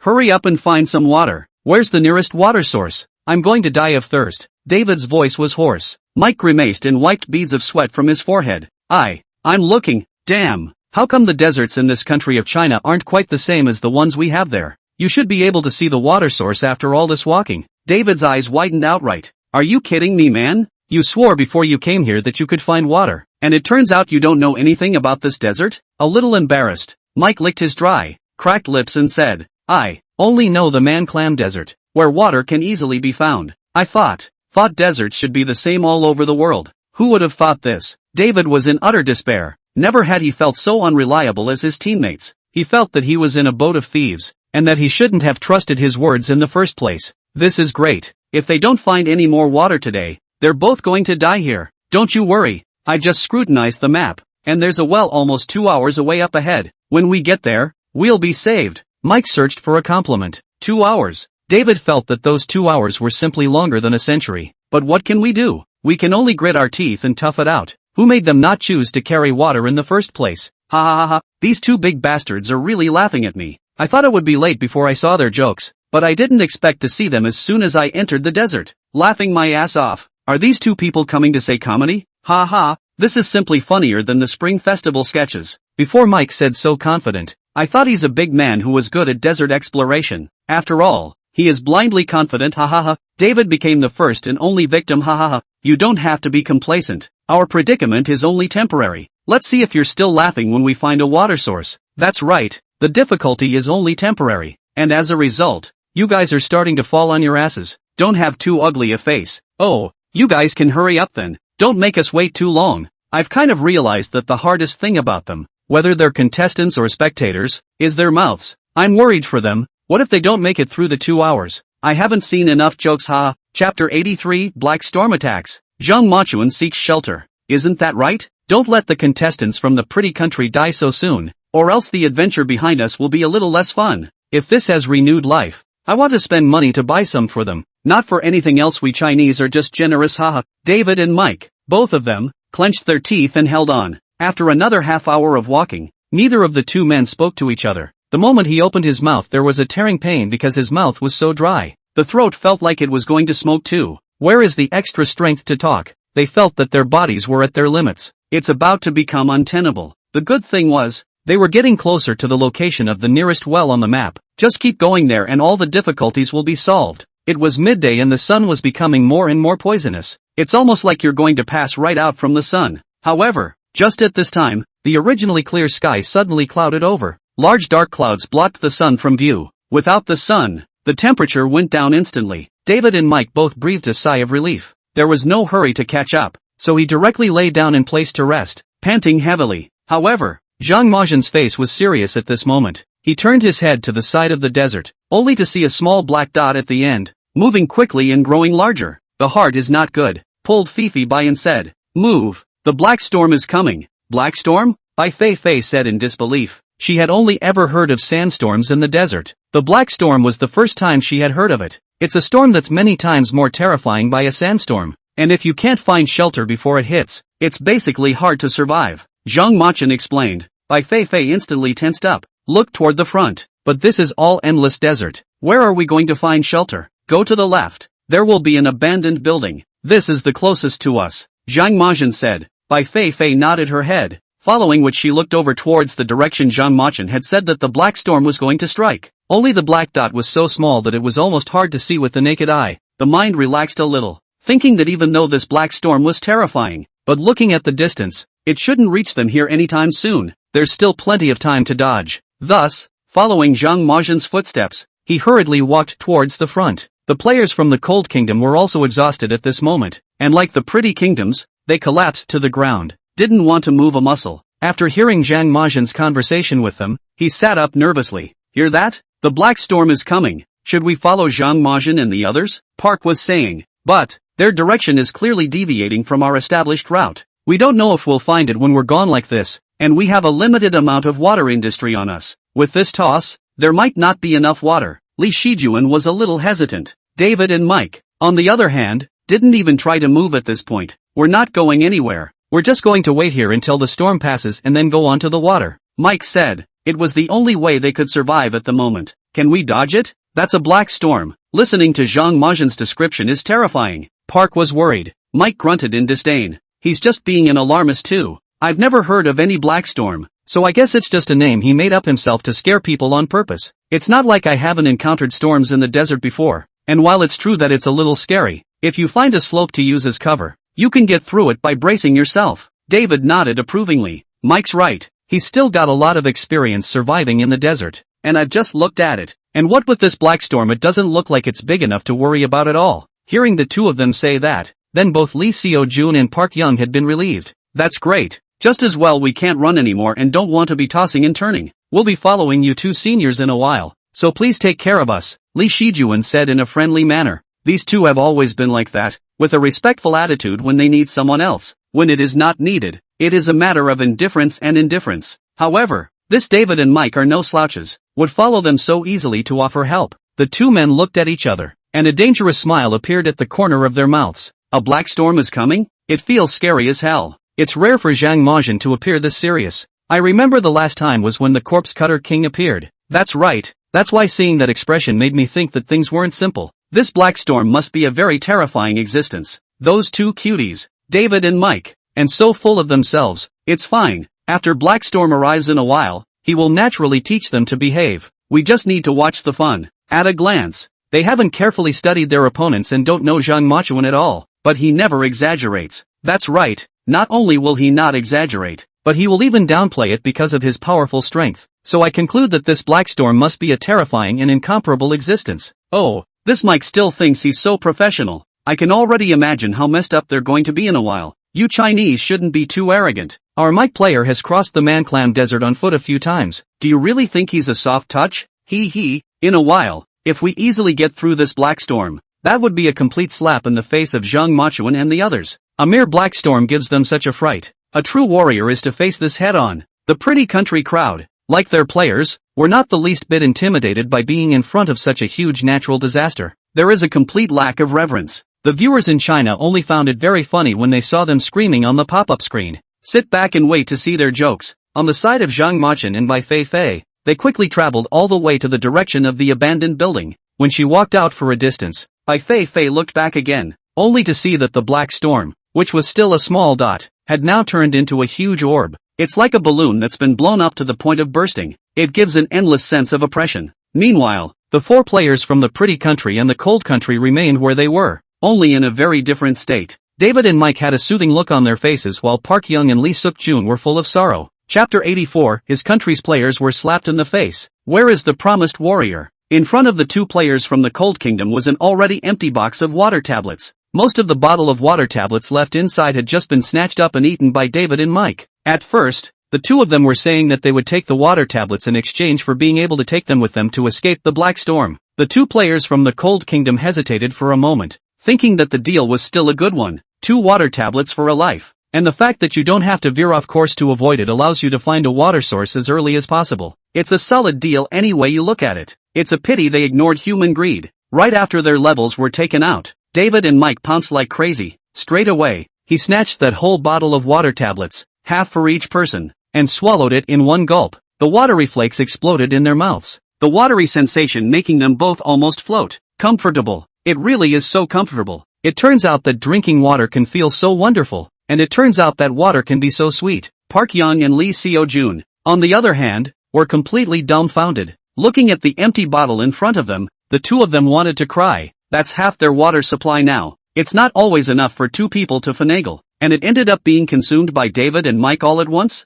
hurry up and find some water. Where's the nearest water source? I'm going to die of thirst. David's voice was hoarse. Mike grimaced and wiped beads of sweat from his forehead. I'm looking. Damn. How come the deserts in this country of China aren't quite the same as the ones we have there? You should be able to see the water source after all this walking. David's eyes widened outright. Are you kidding me, man? You swore before you came here that you could find water. And it turns out you don't know anything about this desert? A little embarrassed, Mike licked his dry, cracked lips and said, I only know the Man-Clam Desert, where water can easily be found. I thought deserts should be the same all over the world. Who would have thought this? David was in utter despair. Never had he felt so unreliable as his teammates. He felt that he was in a boat of thieves, and that he shouldn't have trusted his words in the first place. This is great. If they don't find any more water today, they're both going to die here. Don't you worry. I just scrutinized the map, and there's a well almost 2 hours away up ahead. When we get there, we'll be saved. Mike searched for a compliment. 2 hours. David felt that those 2 hours were simply longer than a century. But what can we do? We can only grit our teeth and tough it out. Who made them not choose to carry water in the first place? Ha ha ha ha, these two big bastards are really laughing at me. I thought it would be late before I saw their jokes, but I didn't expect to see them as soon as I entered the desert. Laughing my ass off. Are these two people coming to say comedy? Ha ha, this is simply funnier than the Spring Festival sketches. Before Mike said so confident, I thought he's a big man who was good at desert exploration. After all, he is blindly confident, ha ha ha. David became the first and only victim, ha ha ha. You don't have to be complacent. Our predicament is only temporary. Let's see if you're still laughing when we find a water source. That's right, the difficulty is only temporary. And as a result, you guys are starting to fall on your asses. Don't have too ugly a face. Oh, you guys can hurry up then. Don't make us wait too long. I've kind of realized that the hardest thing about them, whether they're contestants or spectators, is their mouths. I'm worried for them. What if they don't make it through the 2 hours? I haven't seen enough jokes, ha. Chapter 83, Black Storm Attacks. Zhang Machuan seeks shelter. Isn't that right? Don't let the contestants from the pretty country die so soon, or else the adventure behind us will be a little less fun. If this has renewed life, I want to spend money to buy some for them. Not for anything else, we Chinese are just generous, haha. David and Mike, both of them, clenched their teeth and held on. After another half hour of walking, neither of the two men spoke to each other. The moment he opened his mouth there was a tearing pain because his mouth was so dry. The throat felt like it was going to smoke too. Where is the extra strength to talk? They felt that their bodies were at their limits. It's about to become untenable. The good thing was, they were getting closer to the location of the nearest well on the map. Just keep going there and all the difficulties will be solved. It was midday and the sun was becoming more and more poisonous. It's almost like you're going to pass right out from the sun. However, just at this time, the originally clear sky suddenly clouded over. Large dark clouds blocked the sun from view. Without the sun, the temperature went down instantly. David and Mike both breathed a sigh of relief. There was no hurry to catch up, so he directly lay down in place to rest, panting heavily. However, Zhang Majian's face was serious at this moment. He turned his head to the side of the desert, only to see a small black dot at the end, moving quickly and growing larger. The heart is not good, pulled Feifei by and said, "Move, the black storm is coming." Black storm? Bai Feifei said in disbelief. She had only ever heard of sandstorms in the desert. The black storm was the first time she had heard of it. It's a storm that's many times more terrifying by a sandstorm. And if you can't find shelter before it hits, it's basically hard to survive. Zhang Maqian explained. Bai Feifei instantly tensed up. Look toward the front. But this is all endless desert. Where are we going to find shelter? Go to the left. There will be an abandoned building. This is the closest to us, Zhang Maqian said. Bai Feifei nodded her head, following which she looked over towards the direction Zhang Maqian had said that the black storm was going to strike. Only the black dot was so small that it was almost hard to see with the naked eye. The mind relaxed a little, thinking that even though this black storm was terrifying, but looking at the distance, it shouldn't reach them here anytime soon. There's still plenty of time to dodge. Thus, following Zhang Maqian's footsteps, he hurriedly walked towards the front. The players from the Cold Kingdom were also exhausted at this moment, and like the pretty kingdoms, they collapsed to the ground, didn't want to move a muscle. After hearing Zhang Maqian's conversation with them, he sat up nervously. Hear that? The black storm is coming. Should we follow Zhang Maqian and the others? Park was saying. But their direction is clearly deviating from our established route. We don't know if we'll find it when we're gone like this, and we have a limited amount of water industry on us. With this toss, there might not be enough water. Li Shijuan was a little hesitant. David and Mike, on the other hand, didn't even try to move at this point. We're not going anywhere. We're just going to wait here until the storm passes and then go onto the water, Mike said. It was the only way they could survive at the moment. Can we dodge it? That's a black storm. Listening to Zhang Maqian's description is terrifying. Park was worried. Mike grunted in disdain. He's just being an alarmist too. I've never heard of any black storm, so I guess it's just a name he made up himself to scare people on purpose. It's not like I haven't encountered storms in the desert before, and while it's true that it's a little scary, if you find a slope to use as cover, you can get through it by bracing yourself. David nodded approvingly. Mike's right. He's still got a lot of experience surviving in the desert. And I've just looked at it. And what with this black storm, it doesn't look like it's big enough to worry about at all. Hearing the two of them say that, then both Lee Seo-jun and Park Young had been relieved. That's great. Just as well we can't run anymore and don't want to be tossing and turning. We'll be following you two seniors in a while. So please take care of us, Lee Shijun said in a friendly manner. These two have always been like that, with a respectful attitude when they need someone else. When it is not needed, it is a matter of indifference and indifference. However, this David and Mike are no slouches, would follow them so easily to offer help. The two men looked at each other, and a dangerous smile appeared at the corner of their mouths. A black storm is coming? It feels scary as hell. It's rare for Zhang Majin to appear this serious. I remember the last time was when the Corpse Cutter King appeared. That's right, that's why seeing that expression made me think that things weren't simple. This black storm must be a very terrifying existence. Those two cuties, David and Mike, and so full of themselves. It's fine. After Black Storm arrives in a while, he will naturally teach them to behave. We just need to watch the fun. At a glance, they haven't carefully studied their opponents and don't know Zhang Machuan at all, but he never exaggerates. That's right, not only will he not exaggerate, but he will even downplay it because of his powerful strength. So I conclude that this Black Storm must be a terrifying and incomparable existence. Oh, this Mike still thinks he's so professional. I can already imagine how messed up they're going to be in a while. You Chinese shouldn't be too arrogant. Our Mike player has crossed the Manclam Desert on foot a few times. Do you really think he's a soft touch? In a while, if we easily get through this black storm, that would be a complete slap in the face of Zhang Machuan and the others. A mere black storm gives them such a fright. A true warrior is to face this head on. The pretty country crowd, like their players, were not the least bit intimidated by being in front of such a huge natural disaster. There is a complete lack of reverence. The viewers in China only found it very funny when they saw them screaming on the pop-up screen. Sit back and wait to see their jokes. On the side of Zhang Machin and Bai Feifei, they quickly traveled all the way to the direction of the abandoned building. When she walked out for a distance, Bai Feifei looked back again, only to see that the black storm, which was still a small dot, had now turned into a huge orb. It's like a balloon that's been blown up to the point of bursting. It gives an endless sense of oppression. Meanwhile, the four players from the pretty country and the cold country remained where they were, only in a very different state. David and Mike had a soothing look on their faces while Park Young and Lee Suk-jun were full of sorrow. Chapter 84, his country's players were slapped in the face. Where is the promised warrior? In front of the two players from the Cold Kingdom was an already empty box of water tablets. Most of the bottle of water tablets left inside had just been snatched up and eaten by David and Mike. At first, the two of them were saying that they would take the water tablets in exchange for being able to take them with them to escape the black storm. The two players from the Cold Kingdom hesitated for a moment, thinking that the deal was still a good one. 2 water tablets for a life. And the fact that you don't have to veer off course to avoid it allows you to find a water source as early as possible. It's a solid deal any way you look at it. It's a pity they ignored human greed. Right after their levels were taken out, David and Mike pounced like crazy. Straight away, he snatched that whole bottle of water tablets, half for each person, and swallowed it in one gulp. The watery flakes exploded in their mouths, the watery sensation making them both almost float. Comfortable. It really is so comfortable. It turns out that drinking water can feel so wonderful, and it turns out that water can be so sweet. Park Young and Lee Seo-jun, on the other hand, were completely dumbfounded. Looking at the empty bottle in front of them, the two of them wanted to cry. That's half their water supply now. It's not always enough for 2 people to finagle, and it ended up being consumed by David and Mike all at once?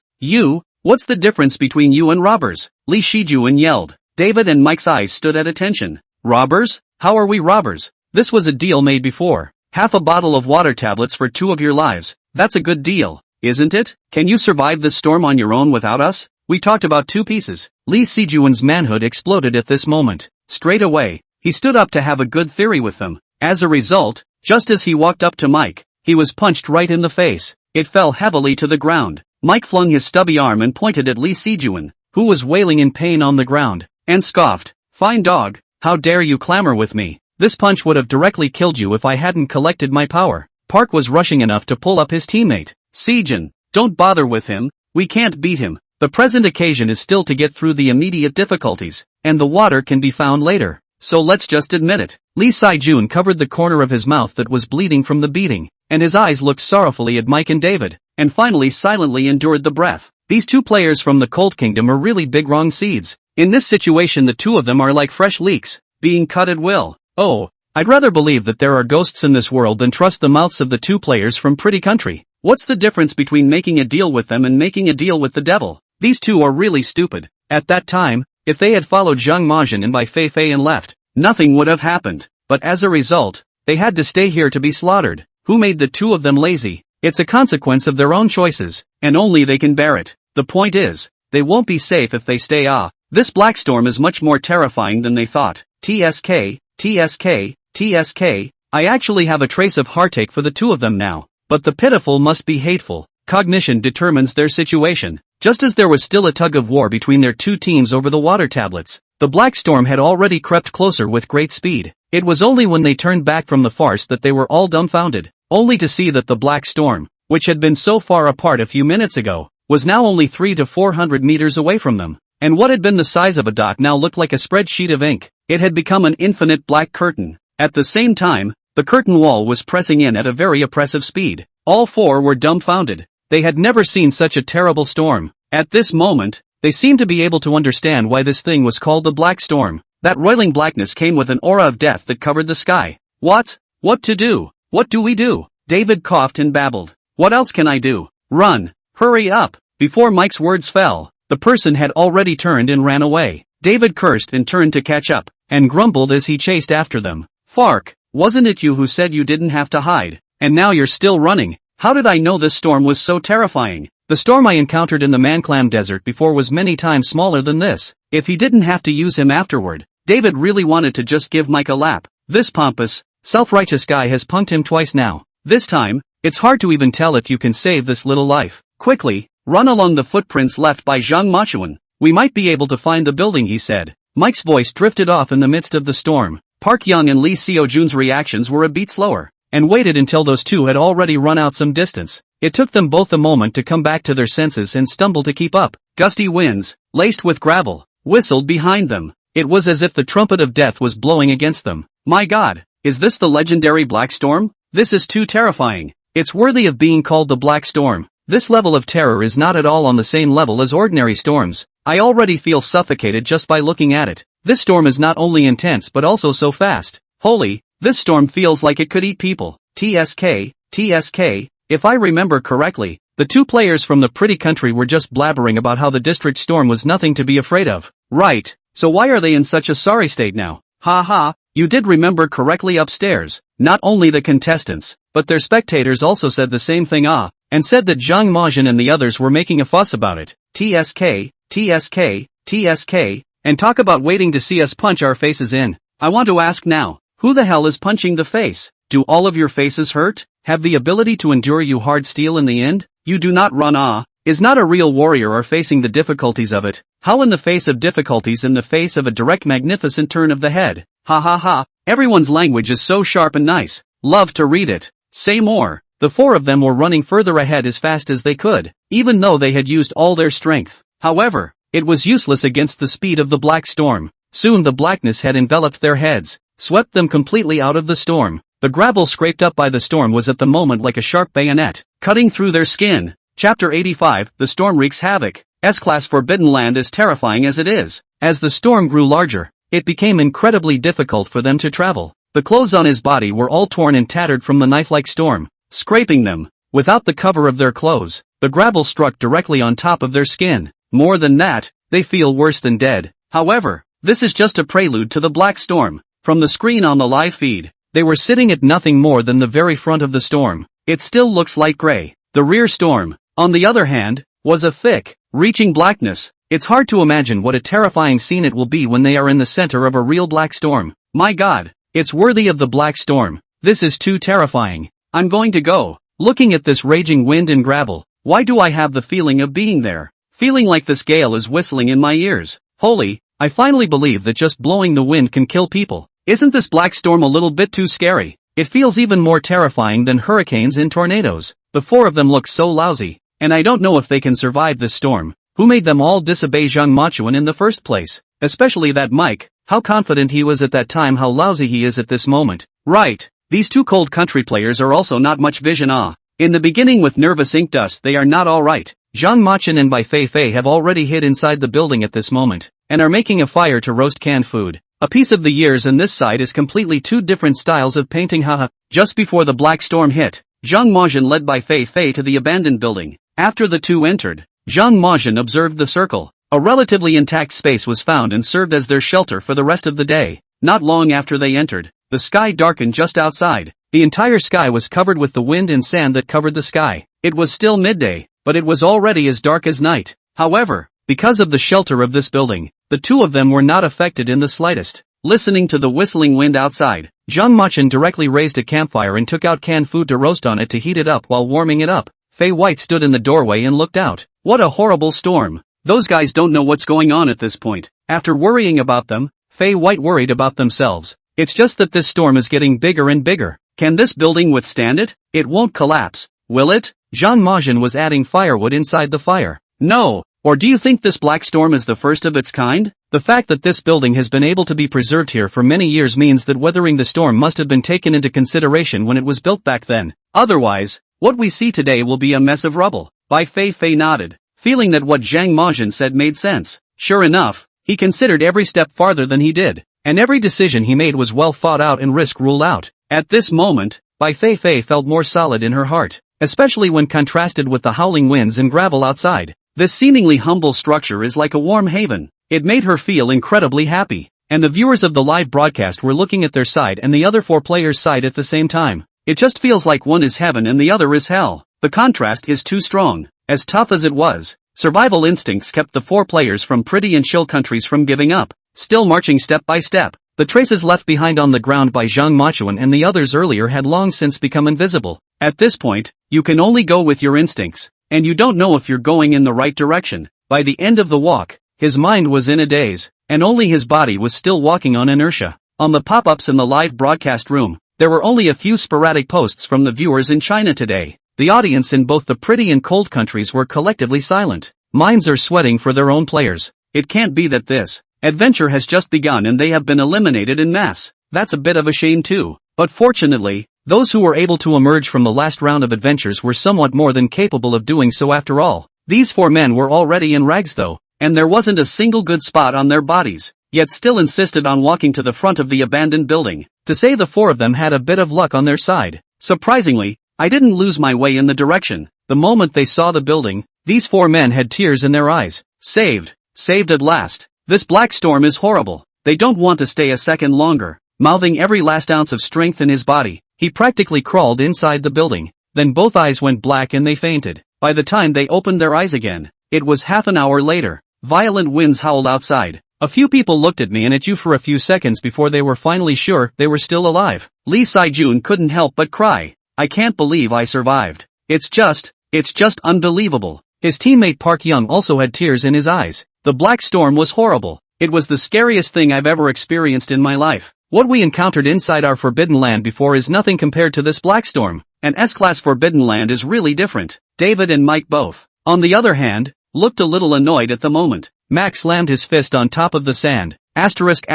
What's the difference between you and robbers? Lee Shijun yelled. David and Mike's eyes stood at attention. Robbers? How are we robbers? This was a deal made before. Half a bottle of water tablets for 2 of your lives. That's a good deal, isn't it? Can you survive this storm on your own without us? We talked about 2 pieces. Lee Sejun's manhood exploded at this moment. Straight away, he stood up to have a good theory with them. As a result, just as he walked up to Mike, he was punched right in the face. It fell heavily to the ground. Mike flung his stubby arm and pointed at Lee Sejun, who was wailing in pain on the ground, and scoffed. Fine dog, how dare you clamor with me? This punch would have directly killed you if I hadn't collected my power. Park was rushing enough to pull up his teammate. Sejun, don't bother with him, we can't beat him. The present occasion is still to get through the immediate difficulties, and the water can be found later. So let's just admit it. Lee Sejun covered the corner of his mouth that was bleeding from the beating, and his eyes looked sorrowfully at Mike and David, and finally silently endured the breath. These 2 players from the Cold Kingdom are really big wrong seeds. In this situation the 2 of them are like fresh leeks, being cut at will. Oh, I'd rather believe that there are ghosts in this world than trust the mouths of the two players from Pretty Country. What's the difference between making a deal with them and making a deal with the devil? These two are really stupid. At that time, if they had followed Zhang Majin and Bai Feifei and left, nothing would have happened. But as a result, they had to stay here to be slaughtered. Who made the two of them lazy? It's a consequence of their own choices, and only they can bear it. The point is, they won't be safe if they stay. This black storm is much more terrifying than they thought. TSK, TSK, TSK, I actually have a trace of heartache for the two of them now. But the pitiful must be hateful. Cognition determines their situation. Just as there was still a tug of war between their two teams over the water tablets, the black storm had already crept closer with great speed. It was only when they turned back from the farce that they were all dumbfounded, only to see that the black storm, which had been so far apart a few minutes ago, was now only 300 to 400 meters away from them. And what had been the size of a dot now looked like a spread sheet of ink. It had become an infinite black curtain. At the same time, the curtain wall was pressing in at a very oppressive speed. All four were dumbfounded. They had never seen such a terrible storm. At this moment, they seemed to be able to understand why this thing was called the Black Storm. That roiling blackness came with an aura of death that covered the sky. What? What to do? What do we do? David coughed and babbled. What else can I do? Run. Hurry up. Before Mike's words fell, the person had already turned and ran away. David cursed and turned to catch up, and grumbled as he chased after them. Fark, wasn't it you who said you didn't have to hide? And now you're still running. How did I know this storm was so terrifying? The storm I encountered in the Manklam Desert before was many times smaller than this. If he didn't have to use him afterward, David really wanted to just give Mike a lap. This pompous, self-righteous guy has punked him twice now. This time, it's hard to even tell if you can save this little life. Quickly, run along the footprints left by Zhang Machuan. We might be able to find the building, he said. Mike's voice drifted off in the midst of the storm. Park Young and Lee Seojun's reactions were a beat slower, and waited until those two had already run out some distance. It took them both a moment to come back to their senses and stumble to keep up. Gusty winds, laced with gravel, whistled behind them. It was as if the trumpet of death was blowing against them. My God, is this the legendary Black Storm? This is too terrifying. It's worthy of being called the Black Storm. This level of terror is not at all on the same level as ordinary storms. I already feel suffocated just by looking at it. This storm is not only intense but also so fast. Holy, this storm feels like it could eat people. TSK, TSK, if I remember correctly, the two players from the Pretty Country were just blabbering about how the district storm was nothing to be afraid of. Right, so why are they in such a sorry state now? Ha ha, you did remember correctly upstairs. Not only the contestants, but their spectators also said the same thing and said that Zhang Majin and the others were making a fuss about it. TSK, TSK, TSK, and talk about waiting to see us punch our faces in. I want to ask now, who the hell is punching the face? Do all of your faces hurt? Have the ability to endure you hard steel in the end? You do not run is not a real warrior or facing the difficulties of it. How in the face of difficulties in the face of a direct magnificent turn of the head? Ha ha ha, everyone's language is so sharp and nice. Love to read it. Say more. The four of them were running further ahead as fast as they could, even though they had used all their strength. However, it was useless against the speed of the black storm. Soon the blackness had enveloped their heads, swept them completely out of the storm. The gravel scraped up by the storm was at the moment like a sharp bayonet, cutting through their skin. Chapter 85, The Storm Wreaks Havoc. S-Class Forbidden Land is terrifying as it is. As the storm grew larger, it became incredibly difficult for them to travel. The clothes on his body were all torn and tattered from the knife-like storm, scraping them. Without the cover of their clothes, the gravel struck directly on top of their skin. More than that, they feel worse than dead. However, this is just a prelude to the black storm. From the screen on the live feed, they were sitting at nothing more than the very front of the storm. It still looks light gray. The rear storm, on the other hand, was a thick, reaching blackness. It's hard to imagine what a terrifying scene it will be when they are in the center of a real black storm. My God, it's worthy of the black storm. This is too terrifying. I'm going to go. Looking at this raging wind and gravel, why do I have the feeling of being there? Feeling like this gale is whistling in my ears. Holy, I finally believe that just blowing the wind can kill people. Isn't this black storm a little bit too scary? It feels even more terrifying than hurricanes and tornadoes. The four of them look so lousy, and I don't know if they can survive this storm. Who made them all disobey Zhang Machuan in the first place? Especially that Mike, how confident he was at that time, how lousy he is at this moment. Right, these two cold country players are also not much vision. In the beginning with nervous ink dust they are not alright. Zhang Machin and Bai Feifei have already hid inside the building at this moment, and are making a fire to roast canned food. A piece of the years and this side is completely two different styles of painting. Haha. Just before the black storm hit, Zhang Maozhen led Bai Feifei to the abandoned building. After the two entered, Zhang Maozhen observed the circle. A relatively intact space was found and served as their shelter for the rest of the day. Not long after they entered, the sky darkened just outside. The entire sky was covered with the wind and sand that covered the sky. It was still midday, but it was already as dark as night. However, because of the shelter of this building, the two of them were not affected in the slightest. Listening to the whistling wind outside, Zhang Maozhen directly raised a campfire and took out canned food to roast on it to heat it up while warming it up. Fei White stood in the doorway and looked out. What a horrible storm. Those guys don't know what's going on at this point. After worrying about them, Fei White worried about themselves. It's just that this storm is getting bigger and bigger. Can this building withstand it? It won't collapse, will it? Zhang Maozhen was adding firewood inside the fire. No. Or do you think this black storm is the first of its kind? The fact that this building has been able to be preserved here for many years means that weathering the storm must have been taken into consideration when it was built back then. Otherwise, what we see today will be a mess of rubble. Bai Feifei nodded, feeling that what Zhang Maozhen said made sense. Sure enough, he considered every step farther than he did, and every decision he made was well thought out and risk ruled out. At this moment, Bai Feifei felt more solid in her heart, especially when contrasted with the howling winds and gravel outside. This seemingly humble structure is like a warm haven. It made her feel incredibly happy, and the viewers of the live broadcast were looking at their side and the other four players' side at the same time. It just feels like one is heaven and the other is hell. The contrast is too strong. As tough as it was, survival instincts kept the four players from pretty and chill countries from giving up, still marching step by step. The traces left behind on the ground by Zhang Maozhen and the others earlier had long since become invisible. At this point, you can only go with your instincts, and you don't know if you're going in the right direction. By the end of the walk, his mind was in a daze, and only his body was still walking on inertia. On the pop-ups in the live broadcast room, there were only a few sporadic posts from the viewers in China today. The audience in both the pretty and cold countries were collectively silent. Minds are sweating for their own players. It can't be that this adventure has just begun and they have been eliminated en masse. That's a bit of a shame too. But fortunately, those who were able to emerge from the last round of adventures were somewhat more than capable of doing so after all. These four men were already in rags though, and there wasn't a single good spot on their bodies, yet still insisted on walking to the front of the abandoned building. To say the four of them had a bit of luck on their side. Surprisingly, I didn't lose my way in the direction. The moment they saw the building, these four men had tears in their eyes. Saved. Saved at last. This black storm is horrible. They don't want to stay a second longer. Mouthing every last ounce of strength in his body, he practically crawled inside the building. Then both eyes went black and they fainted. By the time they opened their eyes again, it was half an hour later. Violent winds howled outside. A few people looked at me and at you for a few seconds before they were finally sure they were still alive. Li Saijun couldn't help but cry. I can't believe I survived. It's just unbelievable. His teammate Park Young also had tears in his eyes. The black storm was horrible. It was the scariest thing I've ever experienced in my life. What we encountered inside our Forbidden Land before is nothing compared to this black storm. An S-Class Forbidden Land is really different. David and Mike both, on the other hand, looked a little annoyed at the moment. Max slammed his fist on top of the sand. Asterisk.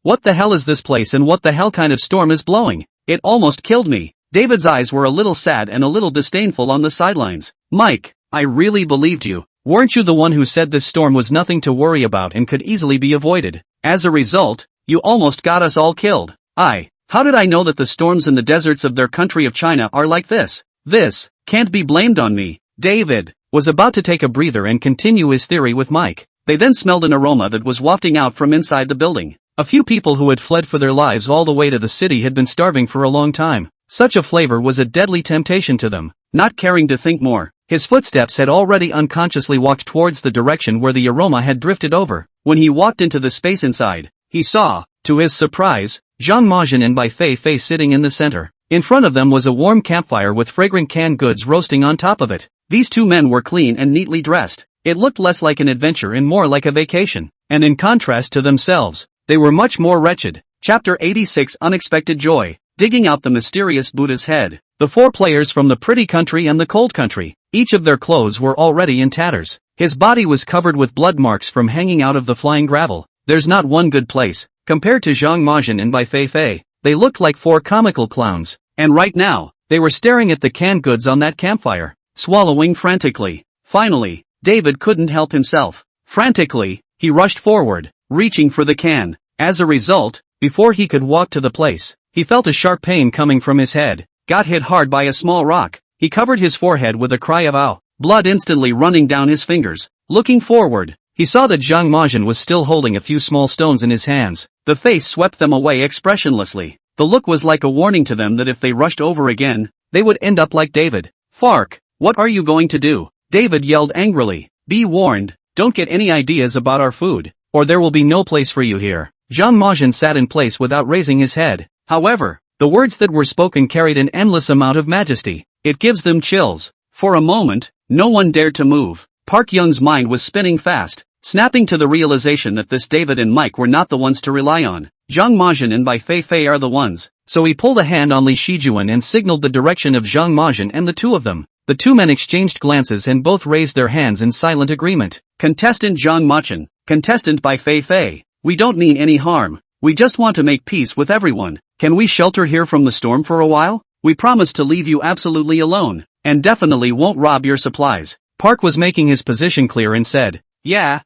What the hell is this place and what the hell kind of storm is blowing? It almost killed me. David's eyes were a little sad and a little disdainful on the sidelines. Mike, I really believed you. Weren't you the one who said this storm was nothing to worry about and could easily be avoided? As a result, you almost got us all killed. How did I know that the storms in the deserts of their country of China are like this? This can't be blamed on me. David was about to take a breather and continue his theory with Mike. They then smelled an aroma that was wafting out from inside the building. A few people who had fled for their lives all the way to the city had been starving for a long time. Such a flavor was a deadly temptation to them. Not caring to think more, his footsteps had already unconsciously walked towards the direction where the aroma had drifted over. When he walked into the space inside, he saw, to his surprise, Zhang Maozhen and Bai Feifei sitting in the center. In front of them was a warm campfire with fragrant canned goods roasting on top of it. These two men were clean and neatly dressed. It looked less like an adventure and more like a vacation. And in contrast to themselves, they were much more wretched. Chapter 86 Unexpected Joy. Digging out the mysterious Buddha's head. The four players from the pretty country and the cold country. Each of their clothes were already in tatters. His body was covered with blood marks from hanging out of the flying gravel. There's not one good place. Compared to Zhang Maozhen and Bai Feifei, they looked like four comical clowns. And right now, they were staring at the canned goods on that campfire, swallowing frantically. Finally, David couldn't help himself. Frantically, he rushed forward. reaching for the can. As a result, before he could walk to the place, he felt a sharp pain coming from his head, got hit hard by a small rock. He covered his forehead with a cry of ow, blood instantly running down his fingers. Looking forward, he saw that Zhang Majin was still holding a few small stones in his hands. The face swept them away expressionlessly. The look was like a warning to them that if they rushed over again, they would end up like David. Fark, what are you going to do? David yelled angrily. Be warned, don't get any ideas about our food, or there will be no place for you here. Zhang Majin sat in place without raising his head. However, the words that were spoken carried an endless amount of majesty. It gives them chills. For a moment, no one dared to move. Park Young's mind was spinning fast, snapping to the realization that this David and Mike were not the ones to rely on. Zhang Majin and Bai Feifei are the ones. So he pulled a hand on Li Shijuan and signaled the direction of Zhang Majin and the two of them. The two men exchanged glances and both raised their hands in silent agreement. Contestant Zhang Majin, contestant Bai Feifei. We don't mean any harm. We just want to make peace with everyone. Can we shelter here from the storm for a while? We promise to leave you absolutely alone, and definitely won't rob your supplies. Park was making his position clear and said, yeah,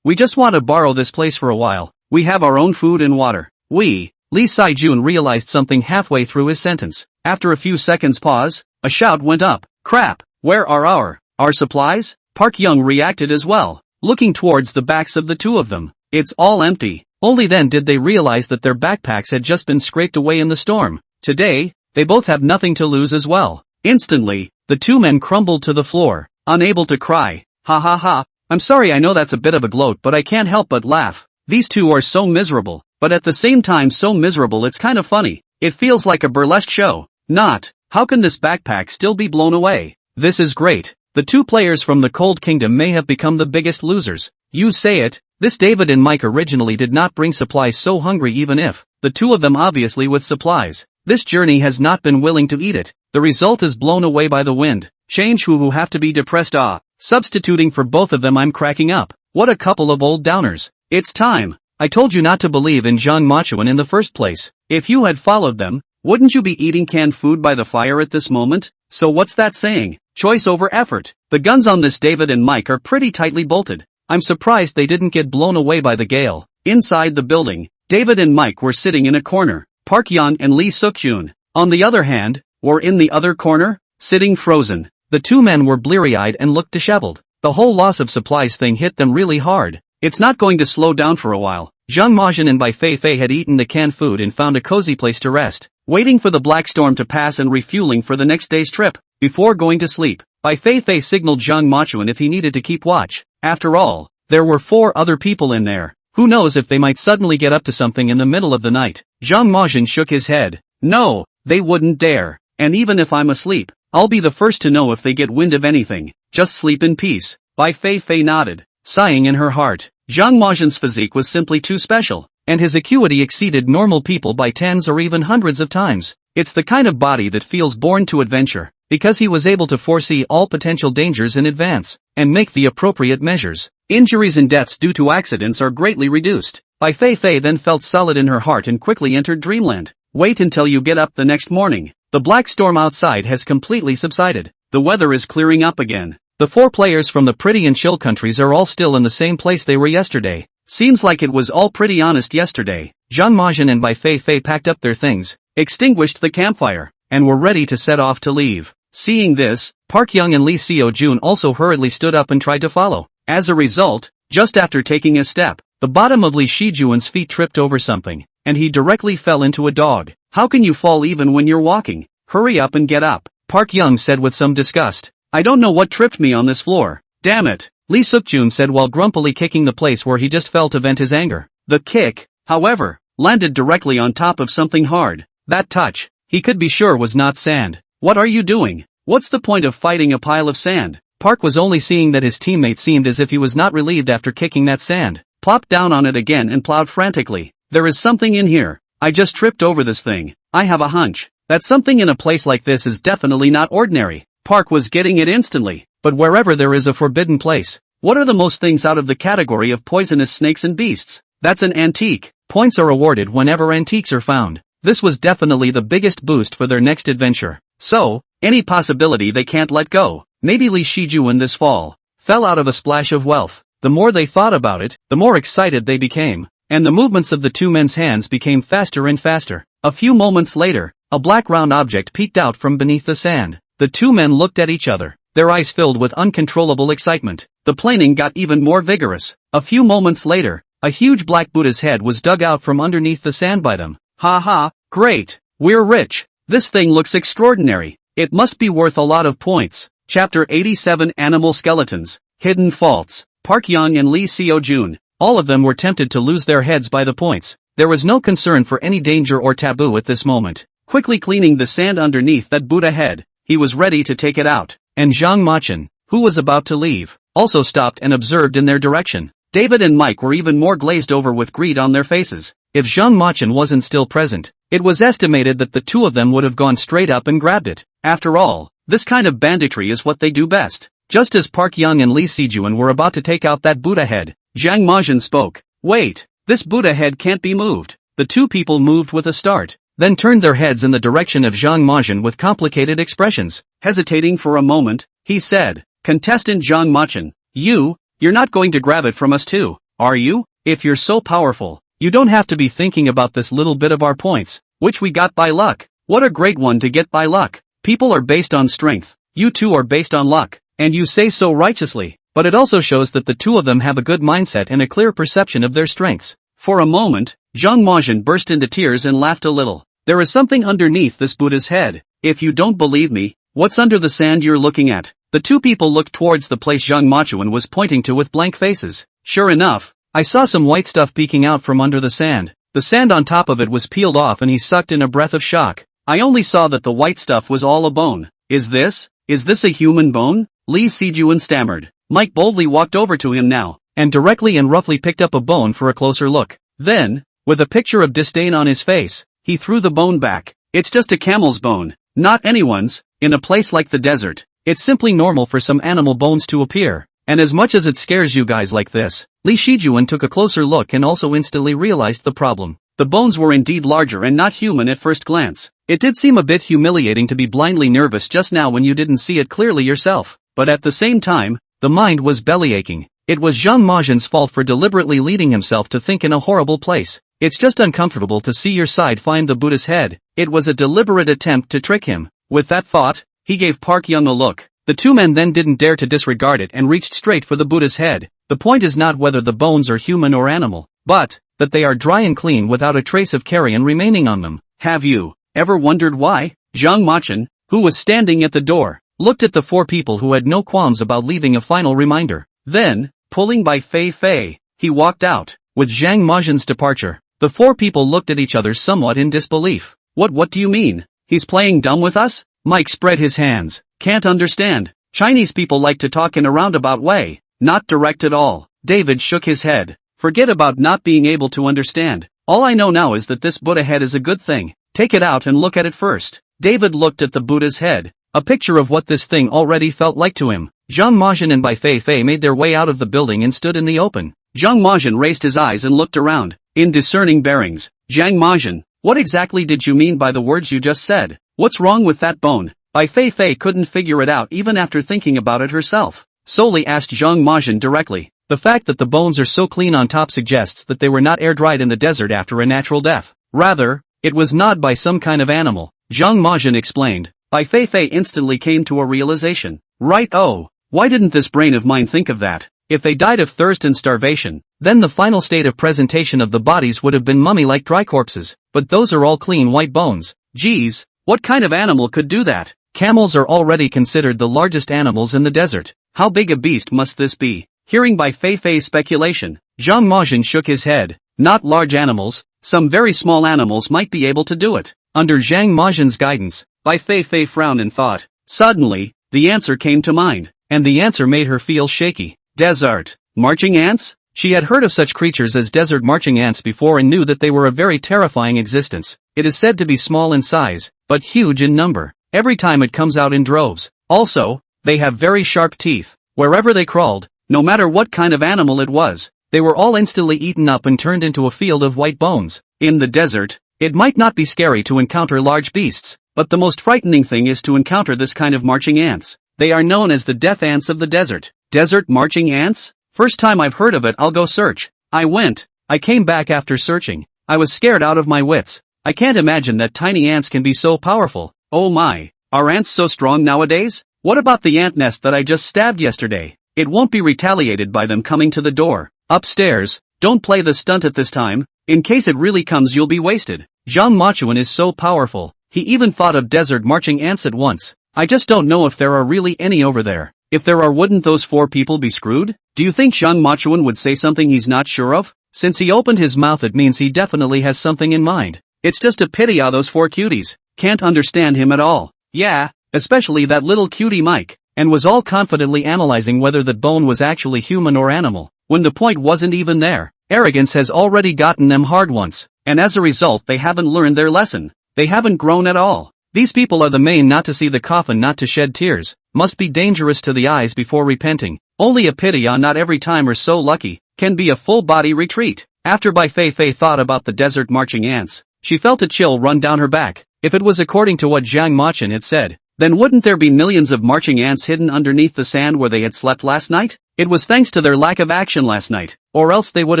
we just want to borrow this place for a while. We have our own food and water. Li Sijun realized something halfway through his sentence. After a few seconds pause, a shout went up. Crap, where are our supplies? Park Young reacted as well, looking towards the backs of the two of them. It's all empty. Only then did they realize that their backpacks had just been scraped away in the storm. Today, they both have nothing to lose as well. Instantly, the two men crumbled to the floor, unable to cry. Ha ha ha, I'm sorry, I know that's a bit of a gloat, but I can't help but laugh. These two are so miserable, but at the same time so miserable it's kind of funny. It feels like a burlesque show. Not, how can this backpack still be blown away? This is great. The two players from the Cold Kingdom may have become the biggest losers. You say it. This David and Mike originally did not bring supplies, so hungry even if, the two of them obviously with supplies. This journey has not been willing to eat it. The result is blown away by the wind. Change who have to be depressed. Substituting for both of them, I'm cracking up. What a couple of old downers. It's time. I told you not to believe in Zhang Machuan in the first place. If you had followed them, wouldn't you be eating canned food by the fire at this moment? So what's that saying? Choice over effort. The guns on this David and Mike are pretty tightly bolted. I'm surprised they didn't get blown away by the gale. Inside the building, David and Mike were sitting in a corner. Park Yan and Lee Sukjun, on the other hand, were in the other corner, sitting frozen. The two men were bleary-eyed and looked disheveled. The whole loss of supplies thing hit them really hard. It's not going to slow down for a while. Zhang Majin and Bai Feifei had eaten the canned food and found a cozy place to rest, waiting for the black storm to pass and refueling for the next day's trip. Before going to sleep, Bai Feifei signaled Zhang Machuan if he needed to keep watch. After all, there were 4 other people in there. Who knows if they might suddenly get up to something in the middle of the night. Zhang Majin shook his head. No, they wouldn't dare. And even if I'm asleep, I'll be the first to know if they get wind of anything. Just sleep in peace. Bai Feifei nodded, sighing in her heart. Zhang Majin's physique was simply too special, and his acuity exceeded normal people by tens or even hundreds of times. It's the kind of body that feels born to adventure, because he was able to foresee all potential dangers in advance, and make the appropriate measures. Injuries and deaths due to accidents are greatly reduced. Bai Feifei then felt solid in her heart and quickly entered dreamland. Wait until you get up the next morning. The black storm outside has completely subsided. The weather is clearing up again. The 4 players from the pretty and chill countries are all still in the same place they were yesterday. Seems like it was all pretty honest yesterday. Zhang Majin and Bai Feifei packed up their things, extinguished the campfire, and were ready to set off to leave. Seeing this, Park Young and Lee Seo-jun also hurriedly stood up and tried to follow. As a result, just after taking a step, the bottom of Li Shijuan's feet tripped over something, and he directly fell into a dog. How can you fall even when you're walking? Hurry up and get up, Park Young said with some disgust. I don't know what tripped me on this floor. Damn it, Lee Sukjun said while grumpily kicking the place where he just fell to vent his anger. The kick, however, landed directly on top of something hard. That touch, he could be sure was not sand. What are you doing? What's the point of fighting a pile of sand? Park was only seeing that his teammate seemed as if he was not relieved after kicking that sand. Plopped down on it again and plowed frantically. There is something in here. I just tripped over this thing. I have a hunch that something in a place like this is definitely not ordinary. Park was getting it instantly. But wherever there is a forbidden place, what are the most things out of the category of poisonous snakes and beasts? That's an antique. Points are awarded whenever antiques are found. This was definitely the biggest boost for their next adventure. So, any possibility they can't let go. Maybe Li Shijuan this fall fell out of a splash of wealth. The more they thought about it, the more excited they became. And the movements of the two men's hands became faster and faster. A few moments later, a black round object peeked out from beneath the sand. The two men looked at each other, their eyes filled with uncontrollable excitement. The planing got even more vigorous. A few moments later, a huge black Buddha's head was dug out from underneath the sand by them. Ha ha, great! We're rich! This thing looks extraordinary. It must be worth a lot of points. Chapter 87 Animal Skeletons. Hidden Faults. Park Young and Lee Seo-jun. All of them were tempted to lose their heads by the points. There was no concern for any danger or taboo at this moment. Quickly cleaning the sand underneath that Buddha head, he was ready to take it out. And Zhang Machen, who was about to leave, also stopped and observed in their direction. David and Mike were even more glazed over with greed on their faces. If Zhang Machen wasn't still present, it was estimated that the two of them would have gone straight up and grabbed it. After all, this kind of banditry is what they do best. Just as Park Young and Lee Sejun were about to take out that Buddha head, Zhang Machen spoke. Wait, this Buddha head can't be moved. The two people moved with a start, then turned their heads in the direction of Zhang Machen with complicated expressions. Hesitating for a moment, he said, Contestant Zhang Machen, you're not going to grab it from us too, are you? If you're so powerful, you don't have to be thinking about this little bit of our points, which we got by luck. What a great one to get by luck. People are based on strength, you two are based on luck, and you say so righteously, but it also shows that the two of them have a good mindset and a clear perception of their strengths. For a moment, Zhang Machen burst into tears and laughed a little. There is something underneath this Buddha's head. If you don't believe me, what's under the sand you're looking at? The two people looked towards the place Zhang Machen was pointing to with blank faces. Sure enough, I saw some white stuff peeking out from under the sand. The sand on top of it was peeled off and he sucked in a breath of shock. I only saw that the white stuff was all a bone. Is this a human bone? Lee Sejun stammered. Mike boldly walked over to him now, and directly and roughly picked up a bone for a closer look. Then, with a picture of disdain on his face, he threw the bone back. It's just a camel's bone, not anyone's. In a place like the desert, it's simply normal for some animal bones to appear. And as much as it scares you guys like this, Lee Sejun took a closer look and also instantly realized the problem. The bones were indeed larger and not human at first glance. It did seem a bit humiliating to be blindly nervous just now when you didn't see it clearly yourself. But at the same time, the mind was bellyaching. It was Zhang Machen's fault for deliberately leading himself to think in a horrible place. It's just uncomfortable to see your side find the Buddha's head. It was a deliberate attempt to trick him. With that thought, he gave Park Young a look. The two men then didn't dare to disregard it and reached straight for the Buddha's head. The point is not whether the bones are human or animal, but that they are dry and clean without a trace of carrion remaining on them. Have you ever wondered why? Zhang Machen, who was standing at the door, looked at the four people who had no qualms about leaving a final reminder. Then, pulling Bai Feifei, he walked out. With Zhang Machen's departure, the four people looked at each other somewhat in disbelief. What do you mean? He's playing dumb with us? Mike spread his hands. Can't understand. Chinese people like to talk in a roundabout way, not direct at all. David shook his head. Forget about not being able to understand. All I know now is that this Buddha head is a good thing. Take it out and look at it first. David looked at the Buddha's head, a picture of what this thing already felt like to him. Zhang Machen and Bai Feifei made their way out of the building and stood in the open. Zhang Machen raised his eyes and looked around, in discerning bearings. Zhang Machen, what exactly did you mean by the words you just said? What's wrong with that bone? Bai Feifei couldn't figure it out even after thinking about it herself. Solely asked Zhang Machen directly. The fact that the bones are so clean on top suggests that they were not air-dried in the desert after a natural death. Rather, it was gnawed by some kind of animal. Zhang Machen explained. Bai Feifei instantly came to a realization. Right, oh, why didn't this brain of mine think of that? If they died of thirst and starvation, then the final state of presentation of the bodies would have been mummy-like dry corpses, but those are all clean white bones. Geez, what kind of animal could do that? Camels are already considered the largest animals in the desert. How big a beast must this be? Hearing Bai Feifei's speculation, Zhang Machen shook his head. Not large animals, some very small animals might be able to do it. Under Zhang Machen's guidance, Bai Feifei frowned and thought. Suddenly, the answer came to mind, and the answer made her feel shaky. Desert marching ants? She had heard of such creatures as desert marching ants before and knew that they were a very terrifying existence. It is said to be small in size, but huge in number. Every time it comes out in droves. Also, they have very sharp teeth. Wherever they crawled, no matter what kind of animal it was, they were all instantly eaten up and turned into a field of white bones. In the desert, it might not be scary to encounter large beasts, but the most frightening thing is to encounter this kind of marching ants. They are known as the death ants of the desert. Desert marching ants? First time I've heard of it, I'll go search. I went. I came back after searching. I was scared out of my wits. I can't imagine that tiny ants can be so powerful. Oh my. Are ants so strong nowadays? What about the ant nest that I just stabbed yesterday? It won't be retaliated by them coming to the door. Upstairs. Don't play the stunt at this time. In case it really comes, you'll be wasted. Zhang Machuan is so powerful. He even thought of desert marching ants at once. I just don't know if there are really any over there. If there are, wouldn't those 4 people be screwed? Do you think Zhang Machuan would say something he's not sure of? Since he opened his mouth, it means he definitely has something in mind. It's just a pity how those 4 cuties can't understand him at all. Yeah, especially that little cutie Mike, and was all confidently analyzing whether that bone was actually human or animal, when the point wasn't even there. Arrogance has already gotten them hard once, and as a result they haven't learned their lesson. They haven't grown at all. These people are the main not to see the coffin, not to shed tears, must be dangerous to the eyes before repenting. Only a pity on not every time are so lucky, can be a full body retreat. After Bai Feifei thought about the desert marching ants, she felt a chill run down her back. If it was according to what Zhang Machuan had said, then wouldn't there be millions of marching ants hidden underneath the sand where they had slept last night? It was thanks to their lack of action last night, or else they would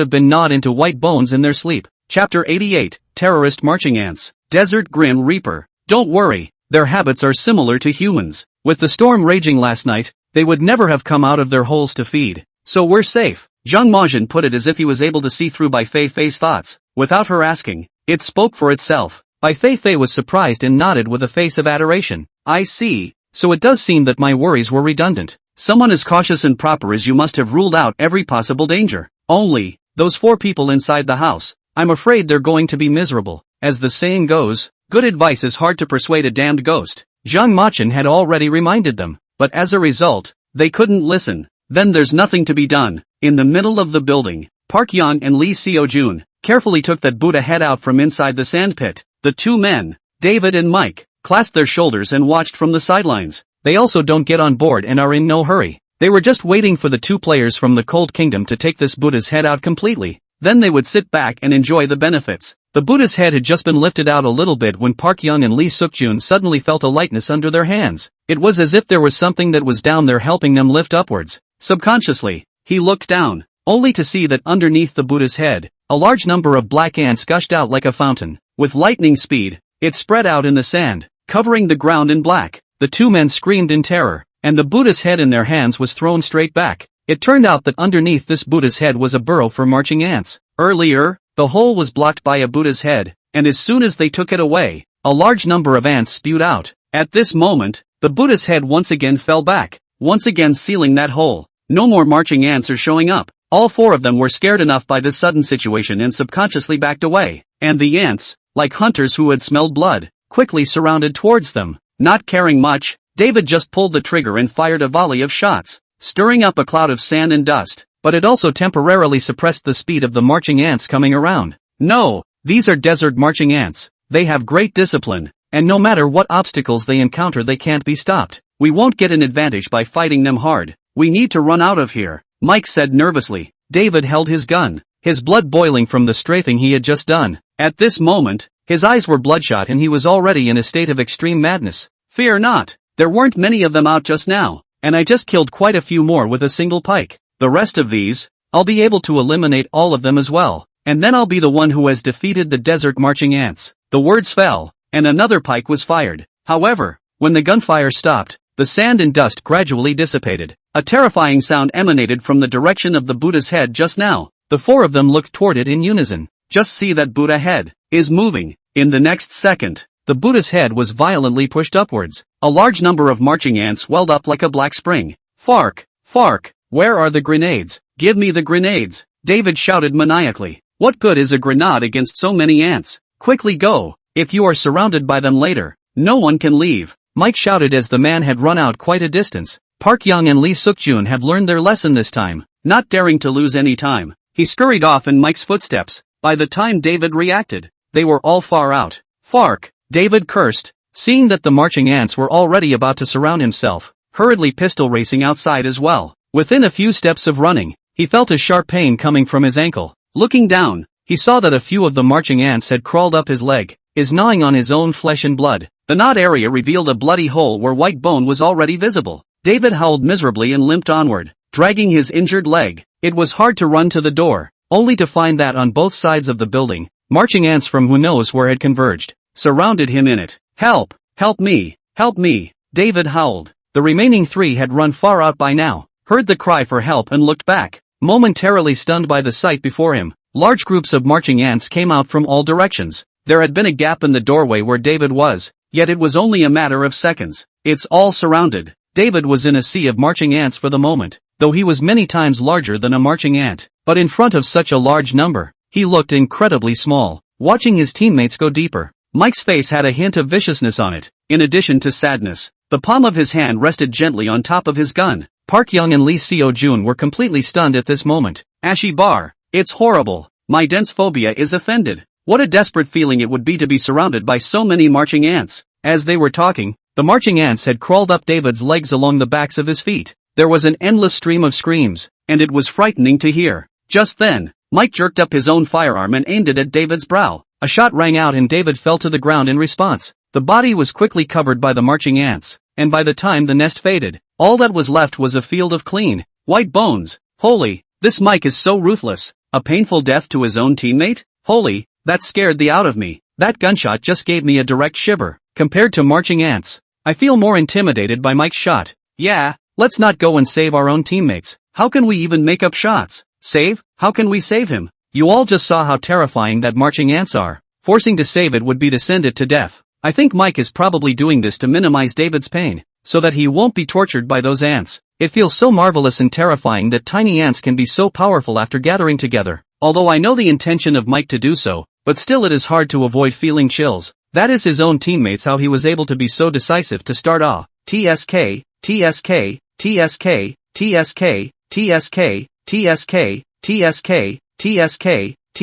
have been gnawed into white bones in their sleep. Chapter 88, Terrorist Marching Ants. Desert Grim Reaper. Don't worry, their habits are similar to humans. With the storm raging last night, they would never have come out of their holes to feed. So we're safe. Zhang Machuan put it as if he was able to see through Bai Feifei's thoughts, without her asking. It spoke for itself. Bai Feifei was surprised and nodded with a face of adoration. I see. So it does seem that my worries were redundant. Someone as cautious and proper as you must have ruled out every possible danger. Only, those 4 people inside the house, I'm afraid they're going to be miserable. As the saying goes, good advice is hard to persuade a damned ghost. Zhang Machuan had already reminded them, but as a result, they couldn't listen. Then there's nothing to be done. In the middle of the building, Park Yang and Lee Seojun carefully took that Buddha head out from inside the sandpit. The 2 men, David and Mike, clasped their shoulders and watched from the sidelines. They also don't get on board and are in no hurry. They were just waiting for the 2 players from the Cold Kingdom to take this Buddha's head out completely. Then they would sit back and enjoy the benefits. The Buddha's head had just been lifted out a little bit when Park Young and Lee Seokjun suddenly felt a lightness under their hands. It was as if there was something that was down there helping them lift upwards. Subconsciously, he looked down, only to see that underneath the Buddha's head, a large number of black ants gushed out like a fountain. With lightning speed, it spread out in the sand, covering the ground in black. The 2 men screamed in terror, and the Buddha's head in their hands was thrown straight back. It turned out that underneath this Buddha's head was a burrow for marching ants. Earlier, the hole was blocked by a Buddha's head, and as soon as they took it away, a large number of ants spewed out. At this moment, the Buddha's head once again fell back, once again sealing that hole. No more marching ants are showing up. All 4 of them were scared enough by this sudden situation and subconsciously backed away, and the ants, like hunters who had smelled blood, quickly surrounded towards them. Not caring much, David just pulled the trigger and fired a volley of shots, stirring up a cloud of sand and dust, but it also temporarily suppressed the speed of the marching ants coming around. No, these are desert marching ants. They have great discipline, and no matter what obstacles they encounter they can't be stopped. We won't get an advantage by fighting them hard. We need to run out of here, Mike said nervously. David held his gun, his blood boiling from the strafing he had just done. At this moment, his eyes were bloodshot and he was already in a state of extreme madness. Fear not, there weren't many of them out just now, and I just killed quite a few more with a single pike. The rest of these, I'll be able to eliminate all of them as well, and then I'll be the one who has defeated the desert marching ants. The words fell, and another pike was fired. However, when the gunfire stopped, the sand and dust gradually dissipated. A terrifying sound emanated from the direction of the Buddha's head just now. The 4 of them looked toward it in unison. Just see that Buddha head is moving. In the next second, the Buddha's head was violently pushed upwards. A large number of marching ants welled up like a black spring. Fark, Fark, where are the grenades? Give me the grenades, David shouted maniacally. What good is a grenade against so many ants? Quickly go, if you are surrounded by them later, no one can leave, Mike shouted as the man had run out quite a distance. Park Young and Lee Seokjun had learned their lesson this time, not daring to lose any time. He scurried off in Mike's footsteps. By the time David reacted, they were all far out. Fark, David cursed, seeing that the marching ants were already about to surround himself, hurriedly pistol racing outside as well. Within a few steps of running, he felt a sharp pain coming from his ankle. Looking down, he saw that a few of the marching ants had crawled up his leg, is gnawing on his own flesh and blood. The gnawed area revealed a bloody hole where white bone was already visible. David howled miserably and limped onward. dragging his injured leg. It was hard to run to the door, only to find that on both sides of the building, marching ants from who knows where had converged, surrounded him in it. Help! Help me! Help me! David howled. The remaining 3 had run far out by now, heard the cry for help and looked back, momentarily stunned by the sight before him. Large groups of marching ants came out from all directions. There had been a gap in the doorway where David was, yet it was only a matter of seconds. It's all surrounded. David was in a sea of marching ants for the moment, though he was many times larger than a marching ant. But in front of such a large number, he looked incredibly small. Watching his teammates go deeper, Mike's face had a hint of viciousness on it, in addition to sadness. The palm of his hand rested gently on top of his gun. Park Young and Lee Seo-jun were completely stunned at this moment. Ashy bar. It's horrible. My dense phobia is offended. What a desperate feeling it would be to be surrounded by so many marching ants. As they were talking, the marching ants had crawled up David's legs along the backs of his feet. There was an endless stream of screams, and it was frightening to hear. Just then, Mike jerked up his own firearm and aimed it at David's brow. A shot rang out and David fell to the ground in response. The body was quickly covered by the marching ants, and by the time the nest faded, all that was left was a field of clean, white bones. Holy, this Mike is so ruthless. A painful death to his own teammate? Holy, that scared the out of me. That gunshot just gave me a direct shiver. Compared to marching ants, I feel more intimidated by Mike's shot. Yeah, let's not go and save our own teammates. How can we even make up shots? Save? How can we save him? You all just saw how terrifying that marching ants are. Forcing to save it would be to send it to death. I think Mike is probably doing this to minimize David's pain, so that he won't be tortured by those ants. It feels so marvelous and terrifying that tiny ants can be so powerful after gathering together. Although I know the intention of Mike to do so, but still it is hard to avoid feeling chills. That is his own teammates how he was able to be so decisive to start off. TSK, TSK, TSK, TSK, TSK, TSK, TSK, TSK, TSK,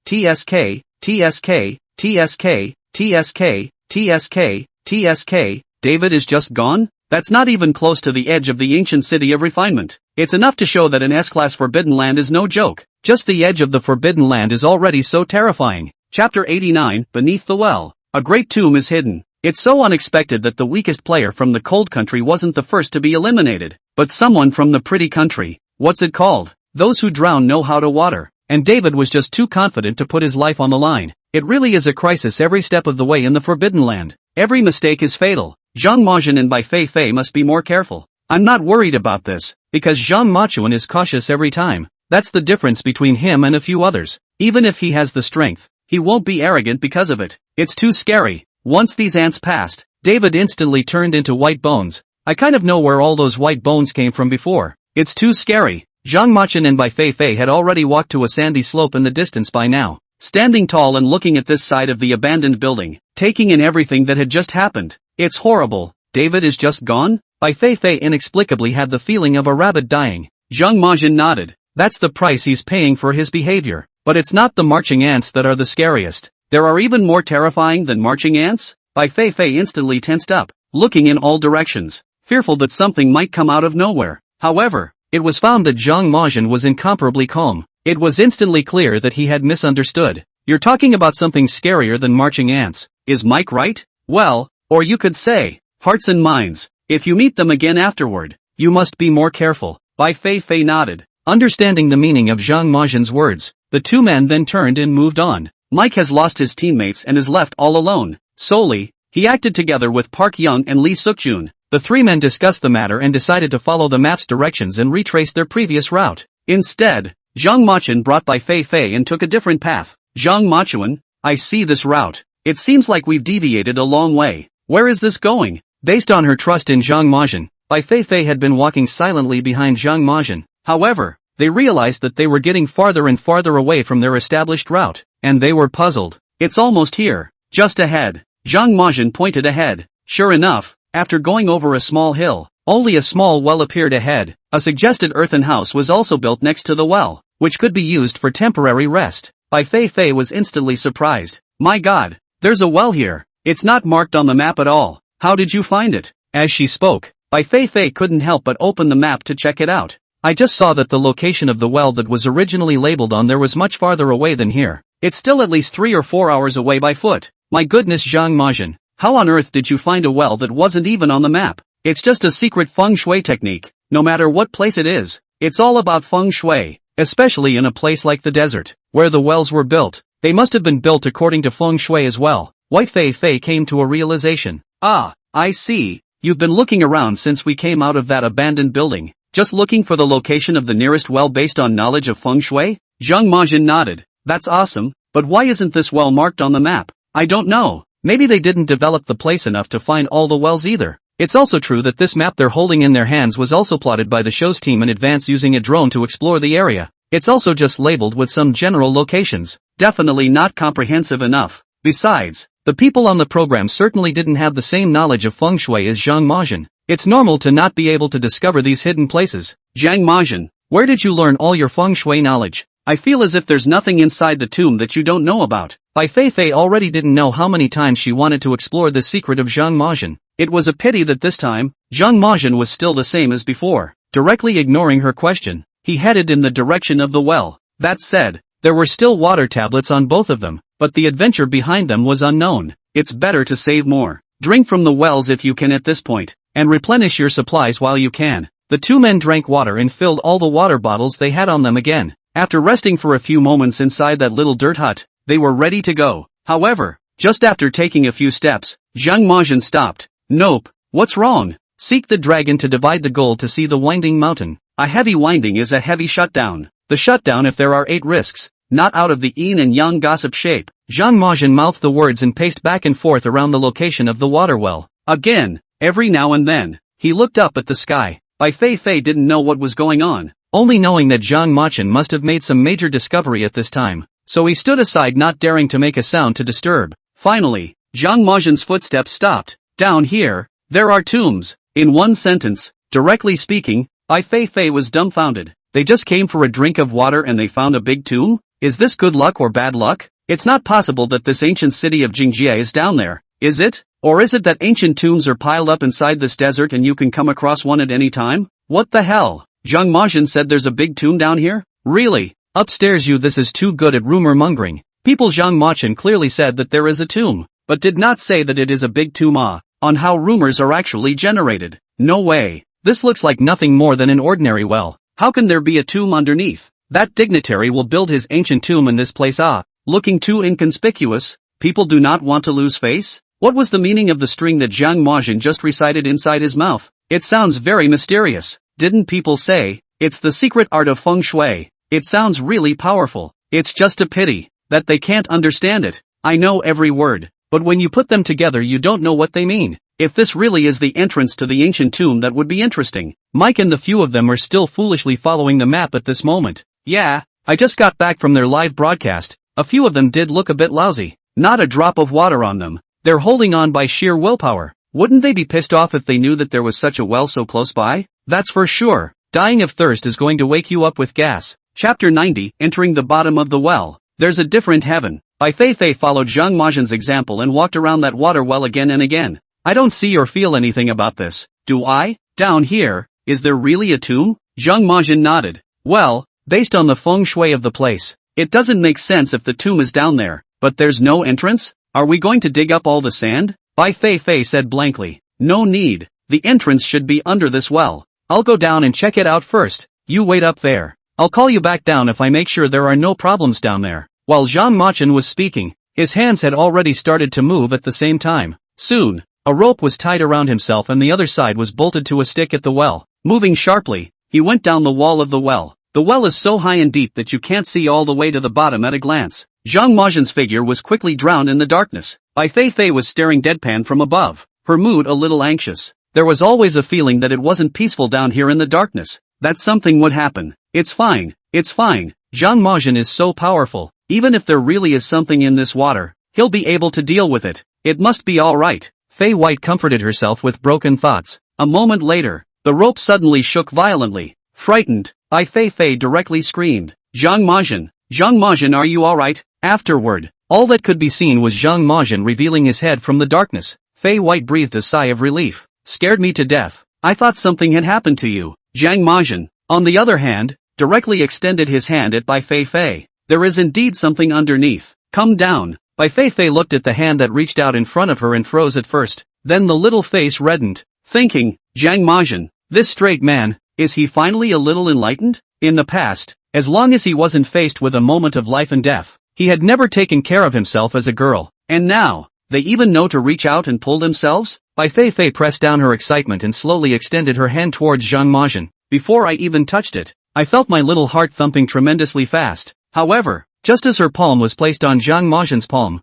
TSK, TSK, TSK, TSK, TSK, TSK, David is just gone? That's not even close to the edge of the ancient city of refinement. It's enough to show that an S-class Forbidden Land is no joke. Just the edge of the Forbidden Land is already so terrifying. Chapter 89, Beneath the Well. A great tomb is hidden. It's so unexpected that the weakest player from the cold country wasn't the first to be eliminated, but someone from the pretty country. What's it called? Those who drown know how to water. And David was just too confident to put his life on the line. It really is a crisis every step of the way in the Forbidden Land. Every mistake is fatal. Zhang Majian and Bai Feifei must be more careful. I'm not worried about this, because Zhang Machuan is cautious every time. That's the difference between him and a few others. Even if he has the strength, he won't be arrogant because of it. It's too scary. Once these ants passed, David instantly turned into white bones. I kind of know where all those white bones came from before. It's too scary. Zhang Machuan and Bai Feifei had already walked to a sandy slope in the distance by now, standing tall and looking at this side of the abandoned building, taking in everything that had just happened. It's horrible. David is just gone? Bai Feifei inexplicably had the feeling of a rabbit dying. Zhang Majian nodded. That's the price he's paying for his behavior. But it's not the marching ants that are the scariest. There are even more terrifying than marching ants? Bai Feifei instantly tensed up, looking in all directions, fearful that something might come out of nowhere. However, it was found that Zhang Majian was incomparably calm. It was instantly clear that he had misunderstood. You're talking about something scarier than marching ants. Is Mike right? Well, or you could say, hearts and minds. If you meet them again afterward, you must be more careful. Bai Feifei nodded, understanding the meaning of Zhang Majian's words. The two men then turned and moved on. Mike has lost his teammates and is left all alone. Solely, he acted together with Park Young and Lee Suk-jun. The three men discussed the matter and decided to follow the map's directions and retrace their previous route. Instead, Zhang Machuan brought Bai Feifei and took a different path. Zhang Machuan, I see this route. It seems like we've deviated a long way. Where is this going? Based on her trust in Zhang Majian, Bai Feifei had been walking silently behind Zhang Majian. However, they realized that they were getting farther and farther away from their established route, and they were puzzled. It's almost here. Just ahead. Zhang Majian pointed ahead. Sure enough, after going over a small hill, only a small well appeared ahead. A suggested earthen house was also built next to the well, which could be used for temporary rest. Bai Feifei was instantly surprised. My God, there's a well here. It's not marked on the map at all. How did you find it? As she spoke, Bai Feifei couldn't help but open the map to check it out. I just saw that the location of the well that was originally labeled on there was much farther away than here. It's still at least 3 or 4 hours away by foot. My goodness, Zhang Majian. How on earth did you find a well that wasn't even on the map? It's just a secret feng shui technique. no matter what place it is. It's all about feng shui, especially in a place like the desert, where the wells were built. They must have been built according to feng shui as well. Bai Feifei came to a realization. Ah, I see. You've been looking around since we came out of that abandoned building, just looking for the location of the nearest well based on knowledge of feng shui? Zhang Majin nodded. That's awesome, but why isn't this well marked on the map? I don't know. Maybe they didn't develop the place enough to find all the wells either. It's also true that this map they're holding in their hands was also plotted by the show's team in advance using a drone to explore the area. It's also just labeled with some general locations. Definitely not comprehensive enough. Besides, the people on the program certainly didn't have the same knowledge of feng shui as Zhang Majin. It's normal to not be able to discover these hidden places. Zhang Majin, where did you learn all your feng shui knowledge? I feel as if there's nothing inside the tomb that you don't know about. Bai Feifei already didn't know how many times she wanted to explore the secret of Zhang Majin. It was a pity that this time, Zhang Majin was still the same as before. Directly ignoring her question, he headed in the direction of the well. That said, there were still water tablets on both of them, but the adventure behind them was unknown. It's better to save more. Drink from the wells if you can at this point, and replenish your supplies while you can. The two men drank water and filled all the water bottles they had on them again. After resting for a few moments inside that little dirt hut, they were ready to go. However, just after taking a few steps, Zhang Majin stopped. Nope, what's wrong? Seek the dragon to divide the gold to see the winding mountain. A heavy winding is a heavy shutdown. The shutdown if there are 8 risks, not out of the yin and yang gossip shape. Zhang Majin mouthed the words and paced back and forth around the location of the water well. Again, every now and then, he looked up at the sky. Bai Feifei didn't know what was going on, only knowing that Zhang Majin must have made some major discovery at this time, so he stood aside not daring to make a sound to disturb. Finally, Zhang Majin's footsteps stopped. Down here, there are tombs. In one sentence, directly speaking, Bai Feifei was dumbfounded. They just came for a drink of water and they found a big tomb? Is this good luck or bad luck? It's not possible that this ancient city of Jingjie is down there, is it? Or is it that ancient tombs are piled up inside this desert and you can come across one at any time? What the hell? Zhang Majin said there's a big tomb down here? Really? Upstairs this is too good at rumor mongering. People Zhang Majin clearly said that there is a tomb, but did not say that it is a big tomb on how rumors are actually generated. No way. This looks like nothing more than an ordinary well. How can there be a tomb underneath? That dignitary will build his ancient tomb in this place looking too inconspicuous. People do not want to lose face? What was the meaning of the string that Zhang Majin just recited inside his mouth? It sounds very mysterious. Didn't people say, it's the secret art of feng shui? It sounds really powerful. It's just a pity that they can't understand it. I know every word, but when you put them together you don't know what they mean. If this really is the entrance to the ancient tomb, that would be interesting. Mike and the few of them are still foolishly following the map at this moment. Yeah, I just got back from their live broadcast. A few of them did look a bit lousy. Not a drop of water on them. They're holding on by sheer willpower. Wouldn't they be pissed off if they knew that there was such a well so close by? That's for sure. Dying of thirst is going to wake you up with gas. Chapter 90, Entering the Bottom of the Well. There's a different heaven. Bai Feifei followed Zhang Majin's example and walked around that water well again and again. I don't see or feel anything about this, do I? Down here, is there really a tomb? Zhang Majin nodded. Well, based on the feng shui of the place, it doesn't make sense if the tomb is down there, but there's no entrance? Are we going to dig up all the sand? Bai Feifei said blankly. No need. The entrance should be under this well. I'll go down and check it out first. You wait up there. I'll call you back down if I make sure there are no problems down there. While Zhang Majin was speaking, his hands had already started to move at the same time. Soon, a rope was tied around himself and the other side was bolted to a stick at the well. Moving sharply, he went down the wall of the well. The well is so high and deep that you can't see all the way to the bottom at a glance. Zhang Majin's figure was quickly drowned in the darkness. Bai Feifei was staring deadpan from above, her mood a little anxious. There was always a feeling that it wasn't peaceful down here in the darkness, that something would happen. It's fine, it's fine. Zhang Majin is so powerful. Even if there really is something in this water, he'll be able to deal with it. It must be alright. Fei White comforted herself with broken thoughts. A moment later, the rope suddenly shook violently. Frightened, Bai Feifei directly screamed. Zhang Majin, are you alright? Afterward, all that could be seen was Zhang Majin revealing his head from the darkness. Fei White breathed a sigh of relief. Scared me to death. I thought something had happened to you. Zhang Majin, on the other hand, directly extended his hand at Bai Feifei. There is indeed something underneath. Come down. Bai Feifei looked at the hand that reached out in front of her and froze at first. Then the little face reddened, thinking, Zhang Majin, this straight man, Is he finally a little enlightened? In the past, as long as he wasn't faced with a moment of life and death, he had never taken care of himself as a girl. And now, they even know to reach out and pull themselves? Bai Feifei pressed down her excitement and slowly extended her hand towards Zhang Majin. Before I even touched it, I felt my little heart thumping tremendously fast. However, just as her palm was placed on Zhang Majin's palm,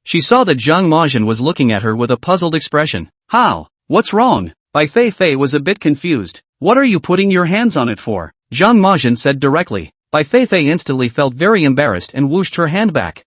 she saw that Zhang Majin was looking at her with a puzzled expression. How? What's wrong? Bai Feifei was a bit confused. What are you putting your hands on it for? Zhang Majin said directly. Bai Feifei instantly felt very embarrassed and whooshed her hand back.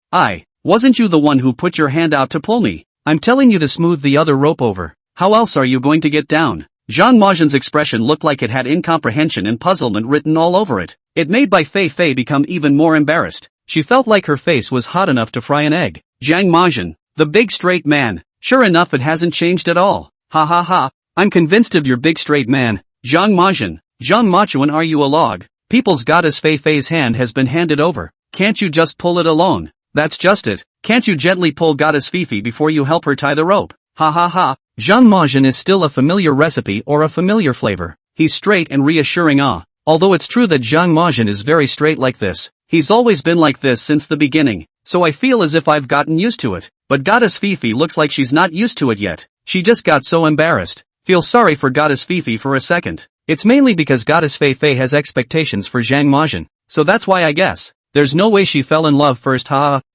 Wasn't you the one who put your hand out to pull me? I'm telling you to smooth the other rope over. How else are you going to get down? Zhang Majin's expression looked like it had incomprehension and puzzlement written all over it. It made Bai Feifei become even more embarrassed. She felt like her face was hot enough to fry an egg. Zhang Majin, the big straight man. Sure enough, it hasn't changed at all. Ha ha ha. I'm convinced of your big straight man. Zhang Majin. Zhang Machuan, are you a log? People's goddess Feifei's hand has been handed over. Can't you just pull it alone? That's just it. Can't you gently pull goddess Feifei before you help her tie the rope? Ha ha ha. Zhang Majin is still a familiar recipe or a familiar flavor. He's straight and reassuring. Although it's true that Zhang Majin is very straight like this, he's always been like this since the beginning, so I feel as if I've gotten used to it. But goddess Feifei looks like she's not used to it yet. She just got so embarrassed. Feel sorry for goddess Feifei for a second. It's mainly because goddess Feifei has expectations for Zhang Majin, so that's why I guess. There's no way she fell in love first.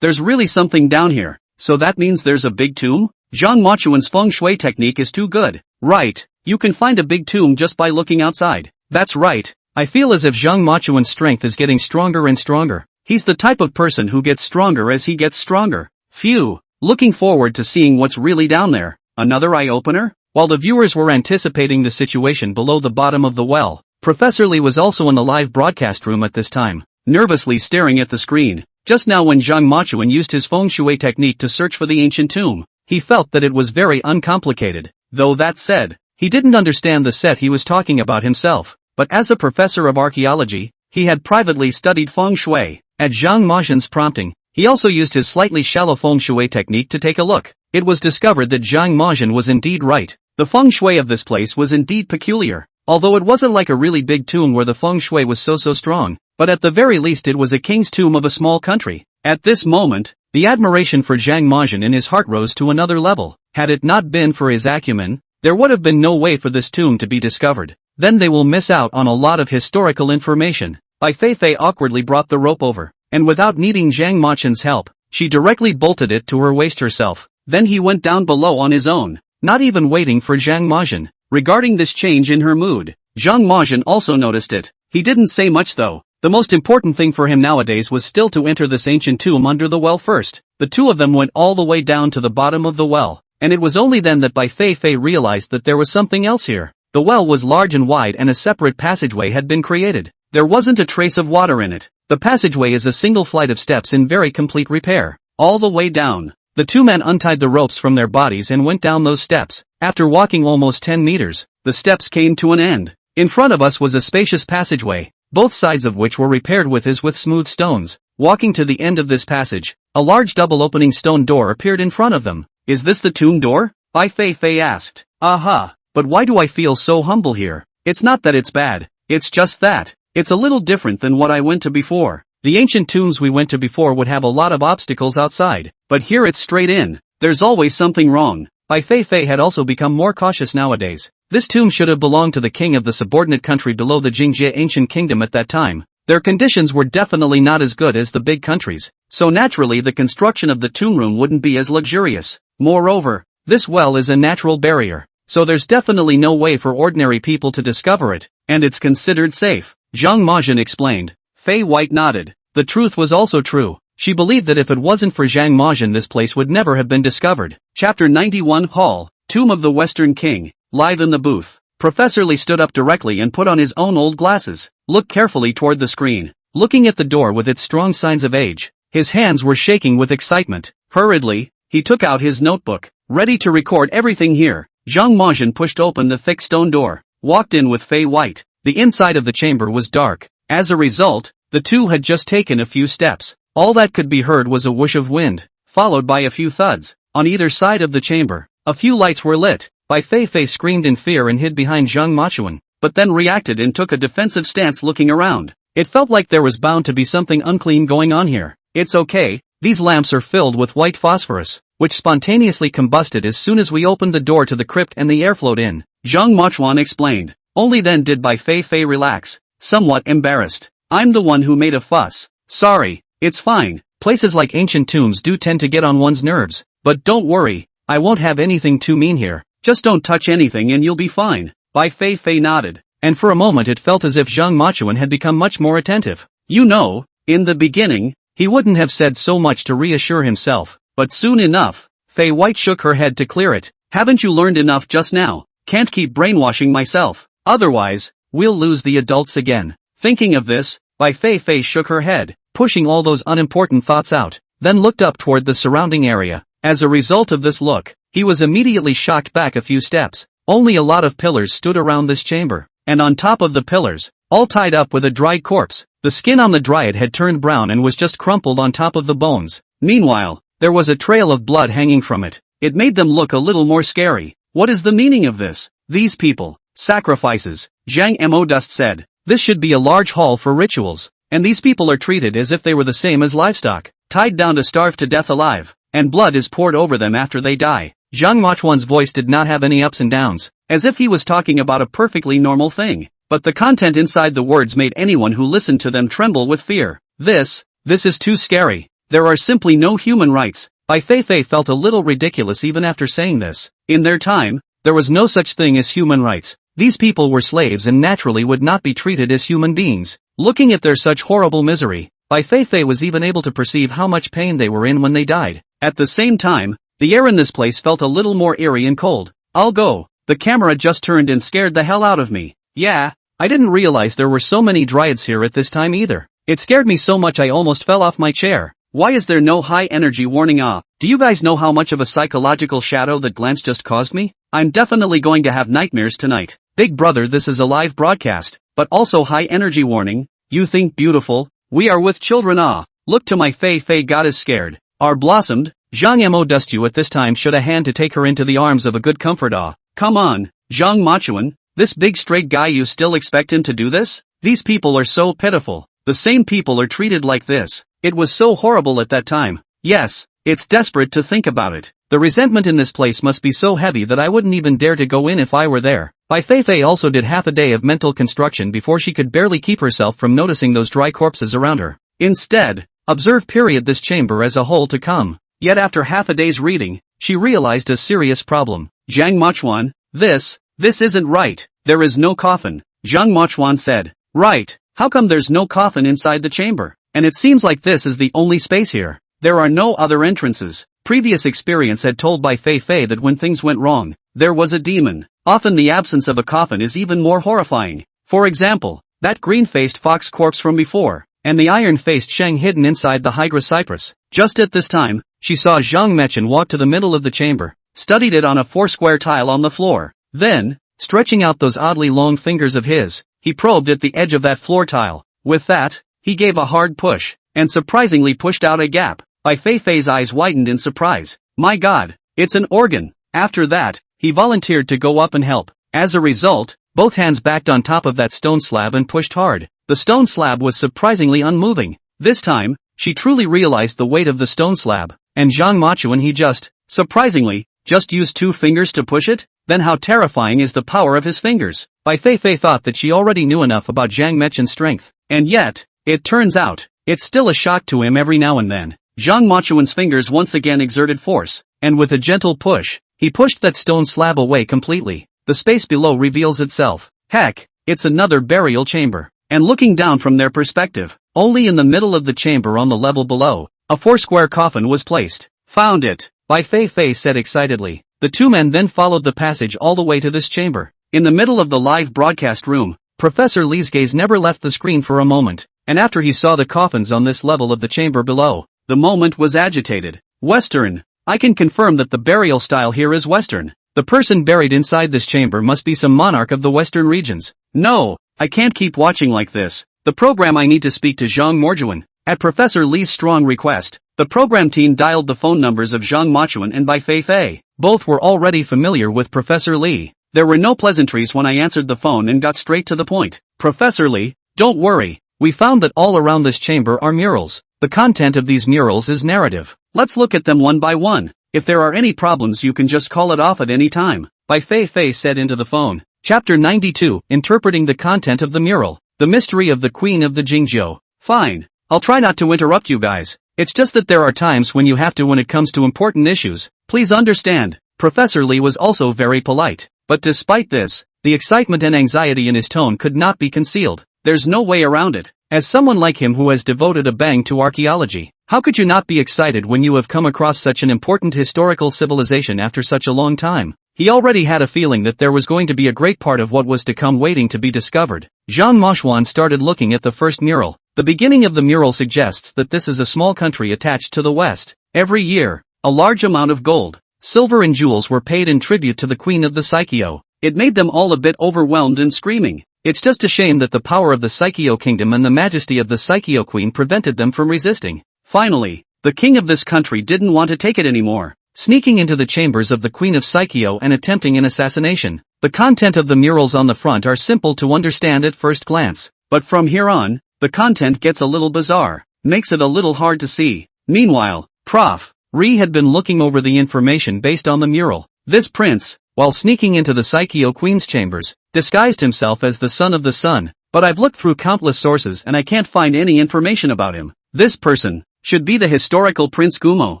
There's really something down here. So that means there's a big tomb? Zhang Machuan's feng shui technique is too good. Right, you can find a big tomb just by looking outside. That's right. I feel as if Zhang Machuan's strength is getting stronger and stronger. He's the type of person who gets stronger as he gets stronger. Phew, looking forward to seeing what's really down there. Another eye-opener? While the viewers were anticipating the situation below the bottom of the well, Professor Lee was also in the live broadcast room at this time, nervously staring at the screen. Just now when Zhang Machuan used his feng shui technique to search for the ancient tomb, he felt that it was very uncomplicated. Though that said, he didn't understand the set he was talking about himself. But as a professor of archaeology, he had privately studied feng shui. At Zhang Majin's prompting, he also used his slightly shallow feng shui technique to take a look. It was discovered that Zhang Majin was indeed right. The feng shui of this place was indeed peculiar. Although it wasn't like a really big tomb where the feng shui was so strong, but at the very least it was a king's tomb of a small country. At this moment, the admiration for Zhang Majin in his heart rose to another level. Had it not been for his acumen, there would have been no way for this tomb to be discovered. Then they will miss out on a lot of historical information. Bai Feifei awkwardly brought the rope over, and without needing Zhang Machin's help, she directly bolted it to her waist herself. Then he went down below on his own, not even waiting for Zhang Majin. Regarding this change in her mood, Zhang Majin also noticed it. He didn't say much though. The most important thing for him nowadays was still to enter this ancient tomb under the well first. The two of them went all the way down to the bottom of the well, and it was only then that Bai Feifei realized that there was something else here. The well was large and wide and a separate passageway had been created. There wasn't a trace of water in it. The passageway is a single flight of steps in very complete repair. All the way down, the two men untied the ropes from their bodies and went down those steps. After walking almost 10 meters, the steps came to an end. In front of us was a spacious passageway, both sides of which were repaired with smooth stones. Walking to the end of this passage, a large double-opening stone door appeared in front of them. Is this the tomb door? Bai Feifei asked. Aha, but why do I feel so humble here? It's not that it's bad, it's just that it's a little different than what I went to before. The ancient tombs we went to before would have a lot of obstacles outside, but here it's straight in. There's always something wrong. Bai Feifei had also become more cautious nowadays. This tomb should have belonged to the king of the subordinate country below the Jingjie ancient kingdom at that time. Their conditions were definitely not as good as the big countries, so naturally the construction of the tomb room wouldn't be as luxurious. Moreover, this well is a natural barrier, so there's definitely no way for ordinary people to discover it, and it's considered safe. Zhang Majin explained. Fei White nodded. The truth was also true. She believed that if it wasn't for Zhang Majin this place would never have been discovered. Chapter 91 Hall, Tomb of the Western King. Live in the booth, Professor Lee stood up directly and put on his own old glasses. Looked carefully toward the screen, looking at the door with its strong signs of age. His hands were shaking with excitement. Hurriedly, he took out his notebook, ready to record everything here. Zhang Majin pushed open the thick stone door, walked in with Fei White. The inside of the chamber was dark. As a result, the two had just taken a few steps. All that could be heard was a whoosh of wind, followed by a few thuds. On either side of the chamber, a few lights were lit. Bai Feifei screamed in fear and hid behind Zhang Machuan. but then reacted and took a defensive stance looking around. It felt like there was bound to be something unclean going on here. It's okay, these lamps are filled with white phosphorus, which spontaneously combusted as soon as we opened the door to the crypt and the air flowed in, Zhang Mochuan explained. Only then did Bai Feifei relax, somewhat embarrassed. I'm the one who made a fuss. Sorry, it's fine. Places like ancient tombs do tend to get on one's nerves, but don't worry, I won't have anything too mean here. Just don't touch anything and you'll be fine. Bai Feifei nodded, and for a moment it felt as if Zhang Mochuan had become much more attentive. You know, in the beginning, he wouldn't have said so much to reassure himself, but soon enough, Fei White shook her head to clear it. Haven't you learned enough just now? Can't keep brainwashing myself. Otherwise, we'll lose the adults again. Thinking of this, Bai Feifei shook her head, pushing all those unimportant thoughts out, then looked up toward the surrounding area. As a result of this look, he was immediately shocked back a few steps. Only a lot of pillars stood around this chamber, and on top of the pillars, all tied up with a dried corpse, the skin on the dryad had turned brown and was just crumpled on top of the bones. Meanwhile, there was a trail of blood hanging from it. It made them look a little more scary. What is the meaning of this? These people, sacrifices, Zhang Modest said. This should be a large hall for rituals, and these people are treated as if they were the same as livestock, tied down to starve to death alive, and blood is poured over them after they die. Zhang Mochuan's voice did not have any ups and downs, as if he was talking about a perfectly normal thing, but the content inside the words made anyone who listened to them tremble with fear. This is too scary. There are simply no human rights. Bai Feifei felt a little ridiculous even after saying this. In their time, there was no such thing as human rights. These people were slaves and naturally would not be treated as human beings. Looking at their such horrible misery, Bai Feifei was even able to perceive how much pain they were in when they died. At the same time, the air in this place felt a little more eerie and cold. I'll go. The camera just turned and scared the hell out of me. Yeah, I didn't realize there were so many dryads here at this time either. It scared me so much I almost fell off my chair. Why is there no high energy warning? Do you guys know how much of a psychological shadow that glance just caused me? I'm definitely going to have nightmares tonight. Big brother, this is a live broadcast, but also high energy warning. You think beautiful? We are with children. Look to my Fei goddess scared. Are blossomed. Zhang Modest at this time showed a hand to take her into the arms of a good comfort. Come on, Zhang Mochuan, this big straight guy, you still expect him to do this? These people are so pitiful. The same people are treated like this. It was so horrible at that time. Yes, it's desperate to think about it. The resentment in this place must be so heavy that I wouldn't even dare to go in if I were there. Bai Feifei also did half a day of mental construction before she could barely keep herself from noticing those dry corpses around her. Instead, observe this chamber as a whole to come. Yet after half a day's reading, she realized a serious problem. Zhang Mochuan, this isn't right. There is no coffin. Zhang Mochuan said. Right, how come there's no coffin inside the chamber? And it seems like this is the only space here. There are no other entrances. Previous experience had told Bai Feifei that when things went wrong, there was a demon. Often the absence of a coffin is even more horrifying. For example, that green-faced fox corpse from before, and the iron-faced Sheng hidden inside the Hydra cypress. Just at this time, she saw Zhang Mechen walk to the middle of the chamber, studied it on a 4-square tile on the floor. Then, stretching out those oddly long fingers of his, he probed at the edge of that floor tile. With that, he gave a hard push, and surprisingly pushed out a gap. Bai Feifei's eyes widened in surprise. My God, it's an organ. After that, he volunteered to go up and help. As a result, both hands backed on top of that stone slab and pushed hard. The stone slab was surprisingly unmoving. This time, she truly realized the weight of the stone slab, and Zhang Mochuan surprisingly, just used 2 fingers to push it? Then how terrifying is the power of his fingers? Bai Feifei thought that she already knew enough about Zhang Mechen's strength, and yet, it turns out, it's still a shock to him every now and then. Zhang Mochuan's fingers once again exerted force, and with a gentle push, he pushed that stone slab away completely. The space below reveals itself. Heck, it's another burial chamber. And looking down from their perspective, only in the middle of the chamber on the level below, a 4-square coffin was placed. Found it, Bai Feifei said excitedly. The 2 men then followed the passage all the way to this chamber. In the middle of the live broadcast room, Professor Li's gaze never left the screen for a moment, and after he saw the coffins on this level of the chamber below, the moment was agitated. Western. I can confirm that the burial style here is Western. The person buried inside this chamber must be some monarch of the Western regions. No, I can't keep watching like this. The program, I need to speak to Zhang Mochuan. At Professor Li's strong request, the program team dialed the phone numbers of Zhang Mochuan and Bai Feifei. Both were already familiar with Professor Li. There were no pleasantries when I answered the phone and got straight to the point. Professor Lee, don't worry. We found that all around this chamber are murals. The content of these murals is narrative. Let's look at them one by one. If there are any problems you can just call it off at any time. Bai Feifei said into the phone. Chapter 92, Interpreting the Content of the Mural. The Mystery of the Queen of the Jingzhou. Fine. I'll try not to interrupt you guys. It's just that there are times when you have to when it comes to important issues. Please understand. Professor Lee was also very polite. But despite this, the excitement and anxiety in his tone could not be concealed. There's no way around it. As someone like him who has devoted a bang to archaeology, how could you not be excited when you have come across such an important historical civilization after such a long time? He already had a feeling that there was going to be a great part of what was to come waiting to be discovered. Zhang Moxuan started looking at the first mural. The beginning of the mural suggests that this is a small country attached to the West. Every year, a large amount of gold, silver and jewels were paid in tribute to the Queen of the Saikyo. It made them all a bit overwhelmed and screaming. It's just a shame that the power of the Saikyo kingdom and the majesty of the Saikyo queen prevented them from resisting. Finally, the king of this country didn't want to take it anymore, sneaking into the chambers of the Queen of Saikyo and attempting an assassination. The content of the murals on the front are simple to understand at first glance, but from here on, the content gets a little bizarre, makes it a little hard to see. Meanwhile, Prof. Ri had been looking over the information based on the mural. This prince, while sneaking into the Saikyo queen's chambers, disguised himself as the son of the sun, but I've looked through countless sources and I can't find any information about him. This person should be the historical Prince Gumo,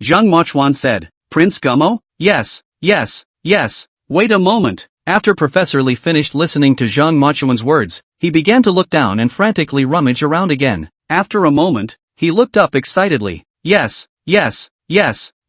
Zhang Moxuan said. Prince Gumo? Yes. Wait a moment. After Professor Lee finished listening to Zhang Moxuan's words, he began to look down and frantically rummage around again. After a moment, he looked up excitedly. Yes,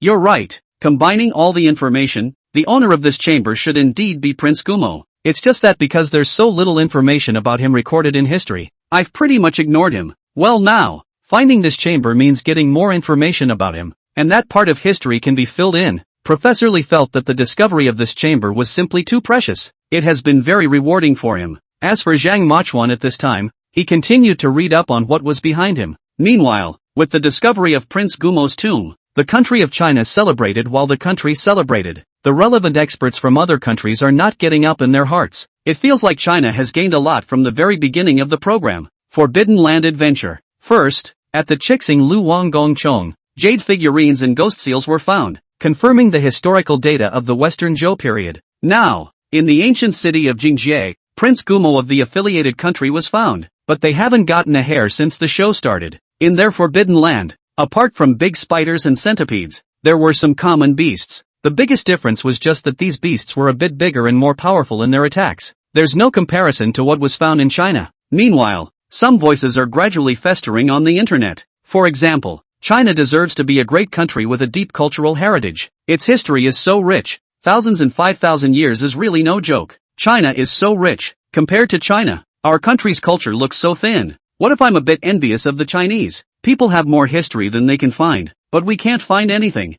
you're right. Combining all the information, the owner of this chamber should indeed be Prince Gumo. It's just that because there's so little information about him recorded in history, I've pretty much ignored him. Well now, finding this chamber means getting more information about him, and that part of history can be filled in. Professor Lee felt that the discovery of this chamber was simply too precious. It has been very rewarding for him. As for Zhang Moxuan at this time, he continued to read up on what was behind him. Meanwhile, with the discovery of Prince Gumo's tomb, the country of China celebrated while the country celebrated. The relevant experts from other countries are not getting up in their hearts. It feels like China has gained a lot from the very beginning of the program. Forbidden Land Adventure. First, at the Chixing Luwang Gongchong, jade figurines and ghost seals were found, confirming the historical data of the Western Zhou period. Now, in the ancient city of Jingjie, Prince Gumo of the affiliated country was found, but they haven't gotten a hair since the show started. In their forbidden land, apart from big spiders and centipedes, there were some common beasts. The biggest difference was just that these beasts were a bit bigger and more powerful in their attacks. There's no comparison to what was found in China. Meanwhile, some voices are gradually festering on the internet. For example, China deserves to be a great country with a deep cultural heritage. Its history is so rich. Thousands and 5,000 years is really no joke. China is so rich. Compared to China, our country's culture looks so thin. What if I'm a bit envious of the Chinese? People have more history than they can find, but we can't find anything.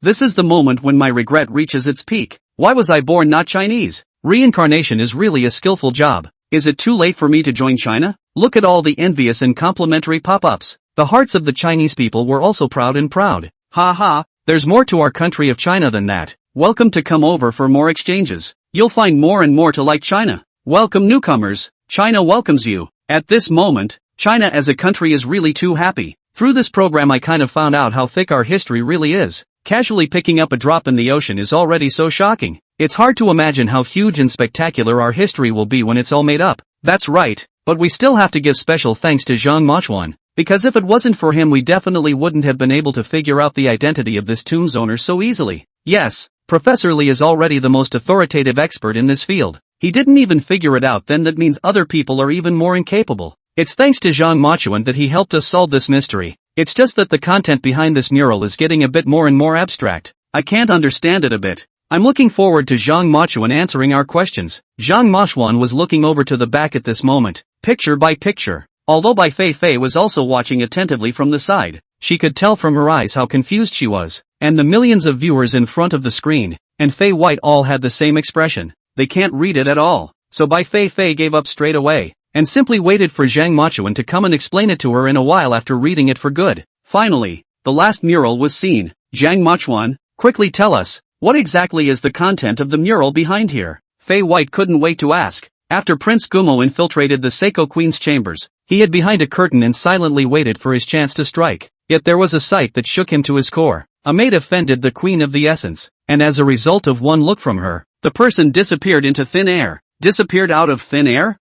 This is the moment when my regret reaches its peak. Why was I born not Chinese? Reincarnation is really a skillful job. Is it too late for me to join China? Look at all the envious and complimentary pop-ups. The hearts of the Chinese people were also proud. Ha ha, there's more to our country of China than that. Welcome to come over for more exchanges. You'll find more and more to like China. Welcome newcomers. China welcomes you. At this moment, China as a country is really too happy. Through this program I kind of found out how thick our history really is. Casually picking up a drop in the ocean is already so shocking. It's hard to imagine how huge and spectacular our history will be when it's all made up. That's right, but we still have to give special thanks to Zhang Moxuan, because if it wasn't for him we definitely wouldn't have been able to figure out the identity of this tomb's owner so easily. Yes, Professor Lee is already the most authoritative expert in this field. He didn't even figure it out then, that means other people are even more incapable. It's thanks to Zhang Moxuan that he helped us solve this mystery. It's just that the content behind this mural is getting a bit more and more abstract. I can't understand it a bit. I'm looking forward to Zhang Moxuan answering our questions. Zhang Moxuan was looking over to the back at this moment, picture by picture. Although Bai Feifei was also watching attentively from the side, she could tell from her eyes how confused she was. And the millions of viewers in front of the screen, and Fei White all had the same expression. They can't read it at all. So Bai Feifei gave up straight away, and simply waited for Zhang Moxuan to come and explain it to her in a while after reading it for good. Finally, the last mural was seen. Zhang Moxuan, quickly tell us, what exactly is the content of the mural behind here? Fei White couldn't wait to ask. After Prince Gumo infiltrated the Seiko Queen's chambers, he hid behind a curtain and silently waited for his chance to strike. Yet there was a sight that shook him to his core. A maid offended the Queen of the Essence, and as a result of one look from her, the person disappeared into thin air. Disappeared out of thin air?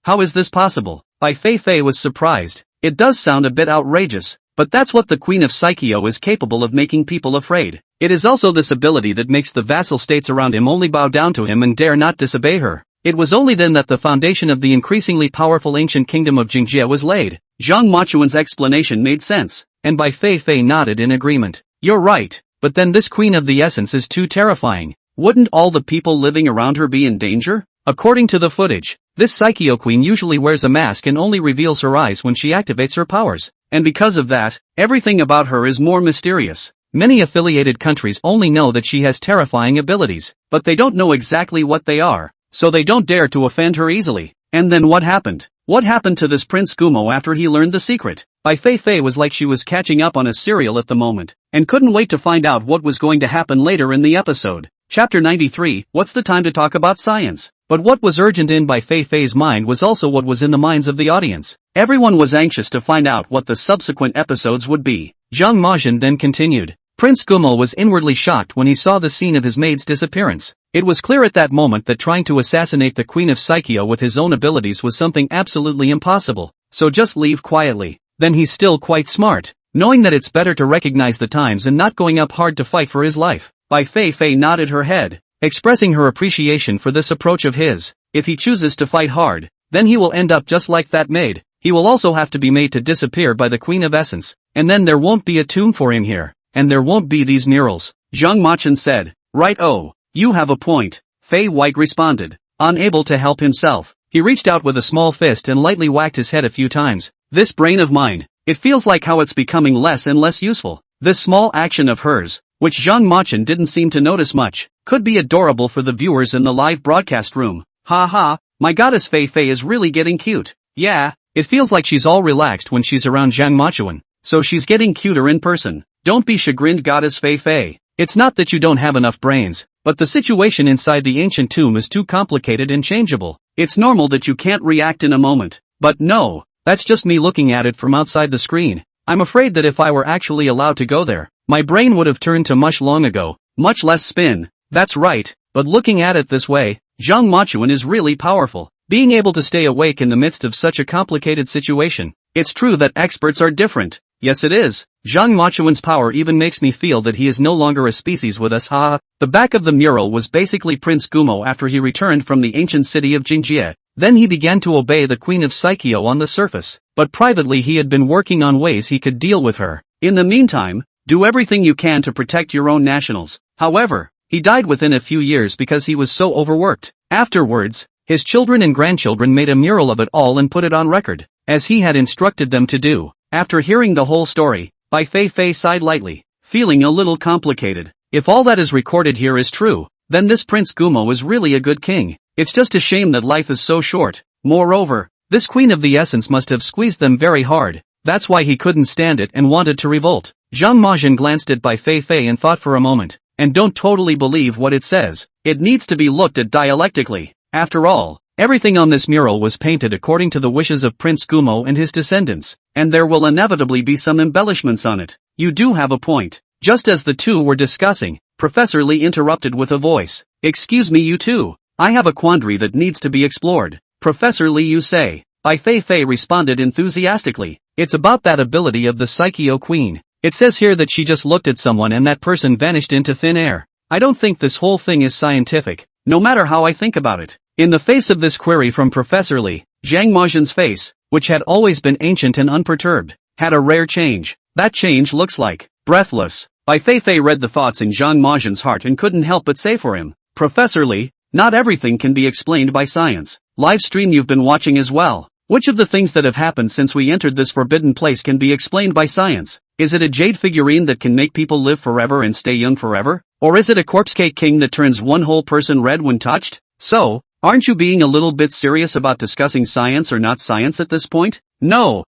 How is this possible? Bai Feifei was surprised. It does sound a bit outrageous, but that's what the Queen of Psycho is capable of, making people afraid. It is also this ability that makes the vassal states around him only bow down to him and dare not disobey her. It was only then that the foundation of the increasingly powerful ancient kingdom of Jingjie was laid. Zhang Machuan's explanation made sense, and Bai Feifei nodded in agreement. You're right, but then this Queen of the Essence is too terrifying. Wouldn't all the people living around her be in danger? According to the footage, this Psycho Queen usually wears a mask and only reveals her eyes when she activates her powers. And because of that, everything about her is more mysterious. Many affiliated countries only know that she has terrifying abilities, but they don't know exactly what they are, so they don't dare to offend her easily. And then what happened? What happened to this Prince Gumo after he learned the secret? Bai Feifei was like she was catching up on a serial at the moment, and couldn't wait to find out what was going to happen later in the episode. Chapter 93, What's the time to talk about science? But what was urgent in Bai Feifei's mind was also what was in the minds of the audience. Everyone was anxious to find out what the subsequent episodes would be. Zhang Majian then continued. Prince Gumo was inwardly shocked when he saw the scene of his maid's disappearance. It was clear at that moment that trying to assassinate the Queen of Psycho with his own abilities was something absolutely impossible. So just leave quietly. Then he's still quite smart, knowing that it's better to recognize the times and not going up hard to fight for his life. Bai Feifei nodded her head, expressing her appreciation for this approach of his. If he chooses to fight hard, then he will end up just like that maid. He will also have to be made to disappear by the Queen of Essence, and then there won't be a tomb for him here, and there won't be these murals. Zhang Maqian said. Right, oh, you have a point, Fei White responded. Unable to help himself, he reached out with a small fist and lightly whacked his head a few times. This brain of mine, it feels like how it's becoming less and less useful. This small action of hers, which Zhang Maqian didn't seem to notice much, could be adorable for the viewers in the live broadcast room. Ha ha, my goddess Fei Fei is really getting cute. Yeah, it feels like she's all relaxed when she's around Zhang Machuan, so she's getting cuter in person. Don't be chagrined, goddess Fei Fei. It's not that you don't have enough brains, but the situation inside the ancient tomb is too complicated and changeable. It's normal that you can't react in a moment. But no, that's just me looking at it from outside the screen. I'm afraid that if I were actually allowed to go there, my brain would have turned to mush long ago, much less spin. That's right, but looking at it this way, Zhang Machuan is really powerful, being able to stay awake in the midst of such a complicated situation. It's true that experts are different. Yes it is. Zhang Machuan's power even makes me feel that he is no longer a species with us. Ha. The back of the mural was basically Prince Gumo after he returned from the ancient city of Jingjie. Then he began to obey the Queen of Psycho on the surface, but privately he had been working on ways he could deal with her. In the meantime, do everything you can to protect your own nationals. However, he died within a few years because he was so overworked. Afterwards, his children and grandchildren made a mural of it all and put it on record, as he had instructed them to do. After hearing the whole story, Bai Feifei sighed lightly, feeling a little complicated. If all that is recorded here is true, then this Prince Gumo is really a good king. It's just a shame that life is so short. Moreover, this Queen of the Essence must have squeezed them very hard. That's why he couldn't stand it and wanted to revolt. Zhang Majian glanced at Bai Feifei and thought for a moment. And don't totally believe what it says. It needs to be looked at dialectically. After all, everything on this mural was painted according to the wishes of Prince Gumo and his descendants, and there will inevitably be some embellishments on it. You do have a point. Just as the two were discussing, Professor Li interrupted with a voice. Excuse me, you two. I have a quandary that needs to be explored. Professor Li, you say? Bai Feifei responded enthusiastically. It's about that ability of the Psycho Queen. It says here that she just looked at someone and that person vanished into thin air. I don't think this whole thing is scientific, no matter how I think about it. In the face of this query from Professor Li, Zhang Majian's face, which had always been ancient and unperturbed, had a rare change. That change looks like breathless. Bai Feifei read the thoughts in Zhang Majian's heart and couldn't help but say for him, Professor Li, not everything can be explained by science. Live stream you've been watching as well. Which of the things that have happened since we entered this forbidden place can be explained by science? Is it a jade figurine that can make people live forever and stay young forever? Or is it a corpse cake king that turns one whole person red when touched? So, aren't you being a little bit serious about discussing science or not science at this point? No,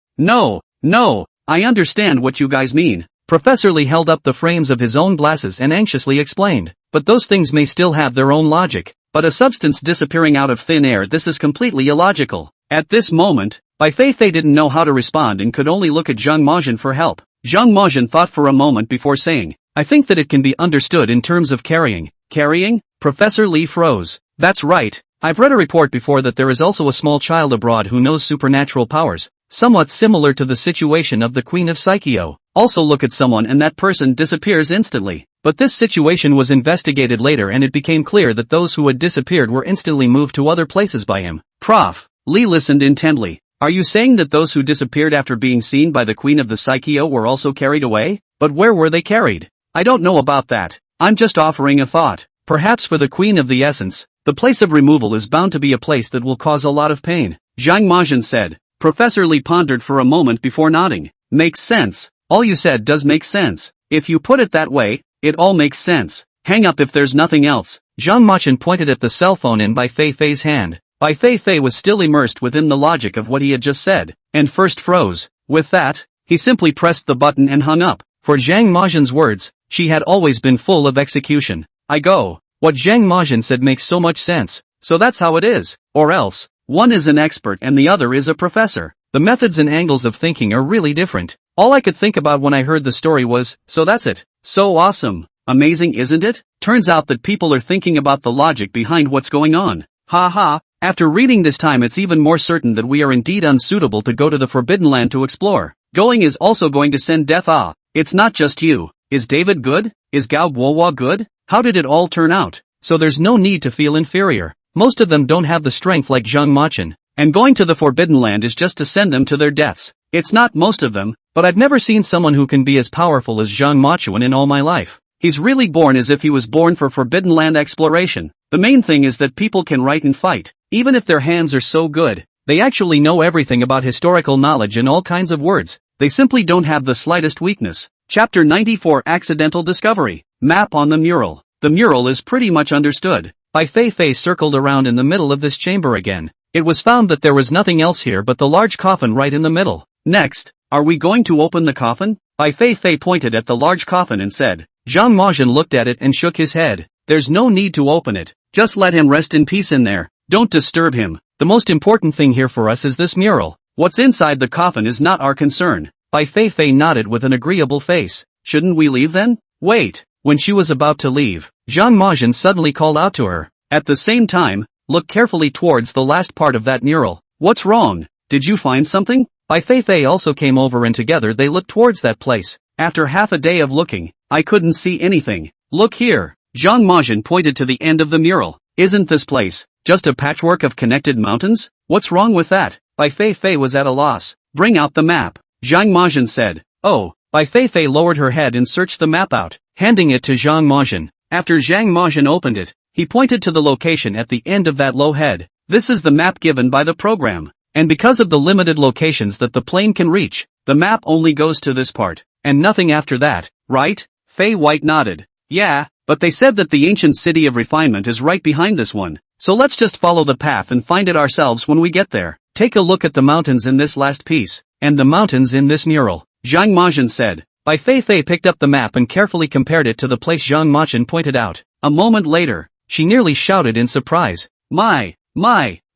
I understand what you guys mean. Professor Li held up the frames of his own glasses and anxiously explained. But those things may still have their own logic. but a substance disappearing out of thin air, this is completely illogical. At this moment, Bai Feifei didn't know how to respond and could only look at Zhang Majian for help. Zhang Majian thought for a moment before saying, I think that it can be understood in terms of carrying. Carrying? Professor Li froze. That's right. I've read a report before that there is also a small child abroad who knows supernatural powers, somewhat similar to the situation of the Queen of Psycheo. Also look at someone and that person disappears instantly. But this situation was investigated later and it became clear that those who had disappeared were instantly moved to other places by him. Prof. Li listened intently. Are you saying that those who disappeared after being seen by the Queen of the Psycheo were also carried away? But where were they carried? I don't know about that. I'm just offering a thought. Perhaps for the Queen of the Essence, the place of removal is bound to be a place that will cause a lot of pain. Zhang Majian said. Professor Li pondered for a moment before nodding. Makes sense. All you said does make sense. If you put it that way, it all makes sense. Hang up if there's nothing else. Zhang Majian pointed at the cell phone in Bai Feifei's hand. Bai Feifei was still immersed within the logic of what he had just said, and first froze. With that, he simply pressed the button and hung up. For Zhang Majian's words, she had always been full of execution. I go. What Zhang Majian said makes so much sense. So that's how it is. Or else, one is an expert and the other is a professor. The methods and angles of thinking are really different. All I could think about when I heard the story was, so that's it. So awesome. Amazing, isn't it? Turns out that people are thinking about the logic behind what's going on. Ha ha. After reading this time it's even more certain that we are indeed unsuitable to go to the Forbidden Land to explore. Going is also going to send death. It's not just you. Is David good? Is Gao Guohua good? How did it all turn out? So there's no need to feel inferior. Most of them don't have the strength like Zhang Majian, and going to the Forbidden Land is just to send them to their deaths. It's not most of them, but I've never seen someone who can be as powerful as Zhang Majian in all my life. He's really born as if he was born for Forbidden Land exploration. The main thing is that people can write and fight. Even if their hands are so good, they actually know everything about historical knowledge and all kinds of words. They simply don't have the slightest weakness. Chapter 94 Accidental Discovery. Map on the mural. The mural is pretty much understood. Bai Feifei circled around in the middle of this chamber again. It was found that there was nothing else here but the large coffin right in the middle. Next, are we going to open the coffin? Bai Feifei pointed at the large coffin and said. Zhang Majian looked at it and shook his head. There's no need to open it. Just let him rest in peace in there. Don't disturb him. The most important thing here for us is this mural. What's inside the coffin is not our concern. Bai Feifei nodded with an agreeable face. Shouldn't we leave then? Wait. When she was about to leave, Zhang Majian suddenly called out to her. At the same time, look carefully towards the last part of that mural. What's wrong? Did you find something? Bai Feifei also came over and together they looked towards that place. After half a day of looking, I couldn't see anything. Look here. Zhang Majian pointed to the end of the mural. Isn't this place just a patchwork of connected mountains? What's wrong with that? Bai Feifei was at a loss. Bring out the map. Zhang Majian said. Oh. Bai Feifei lowered her head and searched the map out, handing it to Zhang Majian. After Zhang Majian opened it, he pointed to the location at the end of that low head. This is the map given by the program. And because of the limited locations that the plane can reach, the map only goes to this part, and nothing after that, right? Fei White nodded. Yeah, but they said that the ancient city of refinement is right behind this one. So let's just follow the path and find it ourselves when we get there. Take a look at the mountains in this last piece, and the mountains in this mural. Zhang Majian said. Bai Feifei picked up the map and carefully compared it to the place Zhang Majian pointed out. A moment later, she nearly shouted in surprise. My,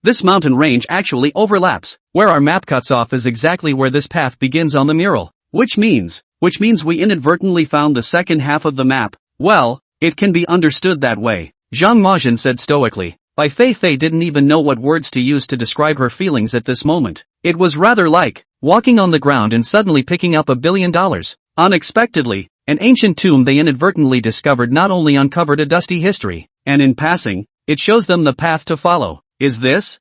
this mountain range actually overlaps. Where our map cuts off is exactly where this path begins on the mural. Which means we inadvertently found the second half of the map. Well, it can be understood that way. Zhang Majian said stoically. Bai Feifei didn't even know what words to use to describe her feelings at this moment. It was rather like walking on the ground and suddenly picking up $1 billion. Unexpectedly, an ancient tomb they inadvertently discovered not only uncovered a dusty history, and in passing, it shows them the path to follow. Is this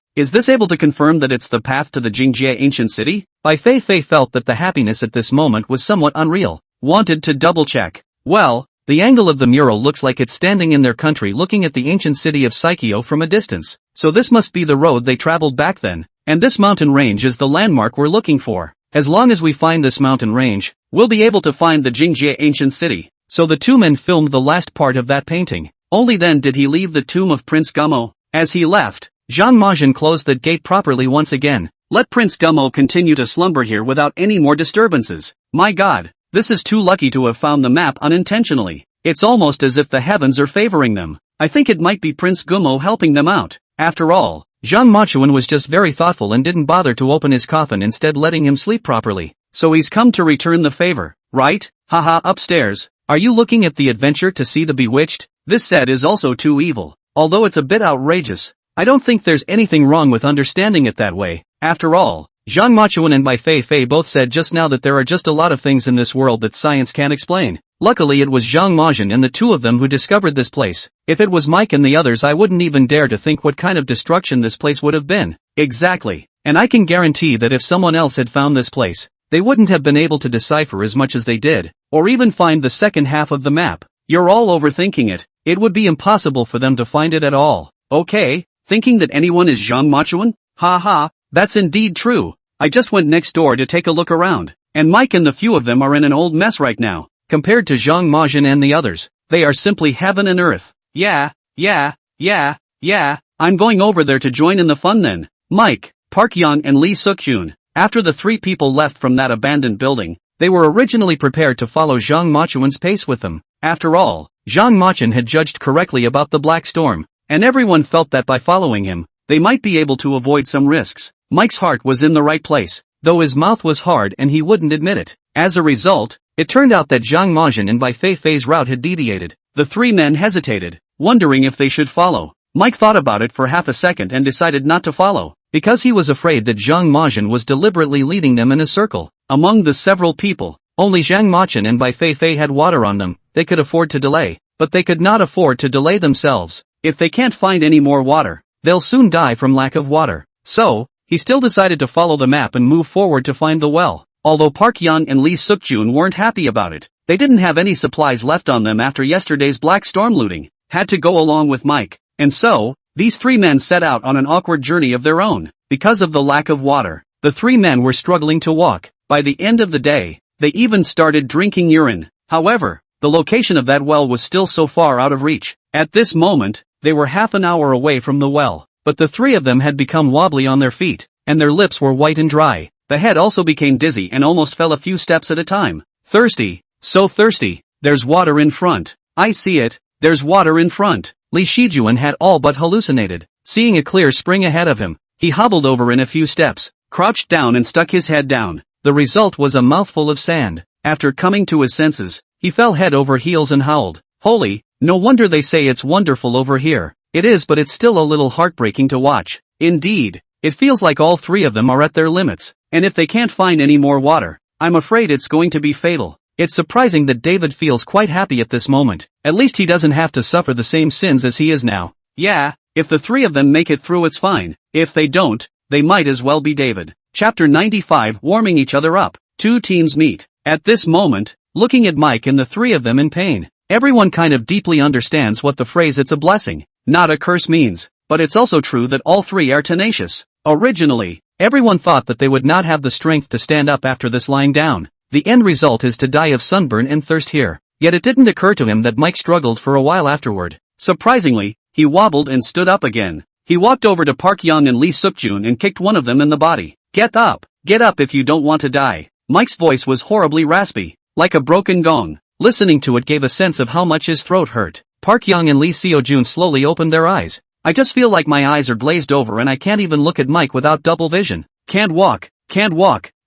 able to confirm that it's the path to the Jingjie ancient city? Bai Feifei felt that the happiness at this moment was somewhat unreal. Wanted to double check. Well, the angle of the mural looks like it's standing in their country looking at the ancient city of Psycheo from a distance. So this must be the road they traveled back then. And this mountain range is the landmark we're looking for. As long as we find this mountain range, we'll be able to find the Jingjie ancient city. So the two men filmed the last part of that painting. Only then did he leave the tomb of Prince Gummo. As he left, Zhang Majian closed the gate properly once again. Let Prince Gummo continue to slumber here without any more disturbances. My God. This is too lucky to have found the map unintentionally. It's almost as if the heavens are favoring them. I think it might be Prince Gumo helping them out. After all, Zhang Machuan was just very thoughtful and didn't bother to open his coffin, instead letting him sleep properly. So he's come to return the favor, right? Haha, upstairs. Are you looking at the adventure to see the bewitched? This set is also too evil. Although it's a bit outrageous, I don't think there's anything wrong with understanding it that way. After all, Zhang Machuan and Bai Feifei both said just now that there are just a lot of things in this world that science can't explain. Luckily it was Zhang Majian and the two of them who discovered this place. If it was Mike and the others, I wouldn't even dare to think what kind of destruction this place would have been. Exactly. And I can guarantee that if someone else had found this place, they wouldn't have been able to decipher as much as they did, or even find the second half of the map. You're all overthinking it. It would be impossible for them to find it at all. Okay, thinking that anyone is Zhang Machuan? Haha, that's indeed true. I just went next door to take a look around, and Mike and the few of them are in an old mess right now. Compared to Zhang Majian and the others, they are simply heaven and earth. Yeah, I'm going over there to join in the fun then. Mike, Park Yang and Lee Suk-jun. After the three people left from that abandoned building, they were originally prepared to follow Zhang Machuan's pace with them. After all, Zhang Machuan had judged correctly about the Black Storm, and everyone felt that by following him, they might be able to avoid some risks. Mike's heart was in the right place, though his mouth was hard and he wouldn't admit it. As a result, it turned out that Zhang Majian and Bai Feifei's route had deviated. The three men hesitated, wondering if they should follow. Mike thought about it for half a second and decided not to follow, because he was afraid that Zhang Majian was deliberately leading them in a circle. Among the several people, only Zhang Majian and Bai Feifei had water on them. They could afford to delay, but they could not afford to delay themselves. If they can't find any more water, they'll soon die from lack of water. So, he still decided to follow the map and move forward to find the well. Although Park Yang and Lee Suk-jun weren't happy about it, they didn't have any supplies left on them after yesterday's Black Storm looting, had to go along with Mike. And so, these three men set out on an awkward journey of their own. Because of the lack of water, the three men were struggling to walk. By the end of the day, they even started drinking urine. However, the location of that well was still so far out of reach. At this moment, they were half an hour away from the well, but the three of them had become wobbly on their feet, and their lips were white and dry. The head also became dizzy and almost fell a few steps at a time. Thirsty, so thirsty. There's water in front. I see it, there's water in front. Li Shijuan had all but hallucinated. Seeing a clear spring ahead of him, he hobbled over in a few steps, crouched down and stuck his head down. The result was a mouthful of sand. After coming to his senses, he fell head over heels and howled. Holy, no wonder they say it's wonderful over here. It is, but it's still a little heartbreaking to watch. Indeed, it feels like all three of them are at their limits. And if they can't find any more water, I'm afraid it's going to be fatal. It's surprising that David feels quite happy at this moment. At least he doesn't have to suffer the same sins as he is now. Yeah, if the three of them make it through, it's fine. If they don't, they might as well be David. Chapter 95, Warming each other up. Two teams meet. At this moment, looking at Mike and the three of them in pain, everyone kind of deeply understands what the phrase "it's a blessing, not a curse" means. But it's also true that all three are tenacious. Originally, everyone thought that they would not have the strength to stand up after this lying down. The end result is to die of sunburn and thirst here. Yet it didn't occur to him that Mike struggled for a while afterward. Surprisingly, he wobbled and stood up again. He walked over to Park Yang and Lee Suk-jun and kicked one of them in the body. Get up if you don't want to die. Mike's voice was horribly raspy, like a broken gong. Listening to it gave a sense of how much his throat hurt. Park Yang and Lee Seo-jun slowly opened their eyes. I just feel like my eyes are glazed over and I can't even look at Mike without double vision. Can't walk.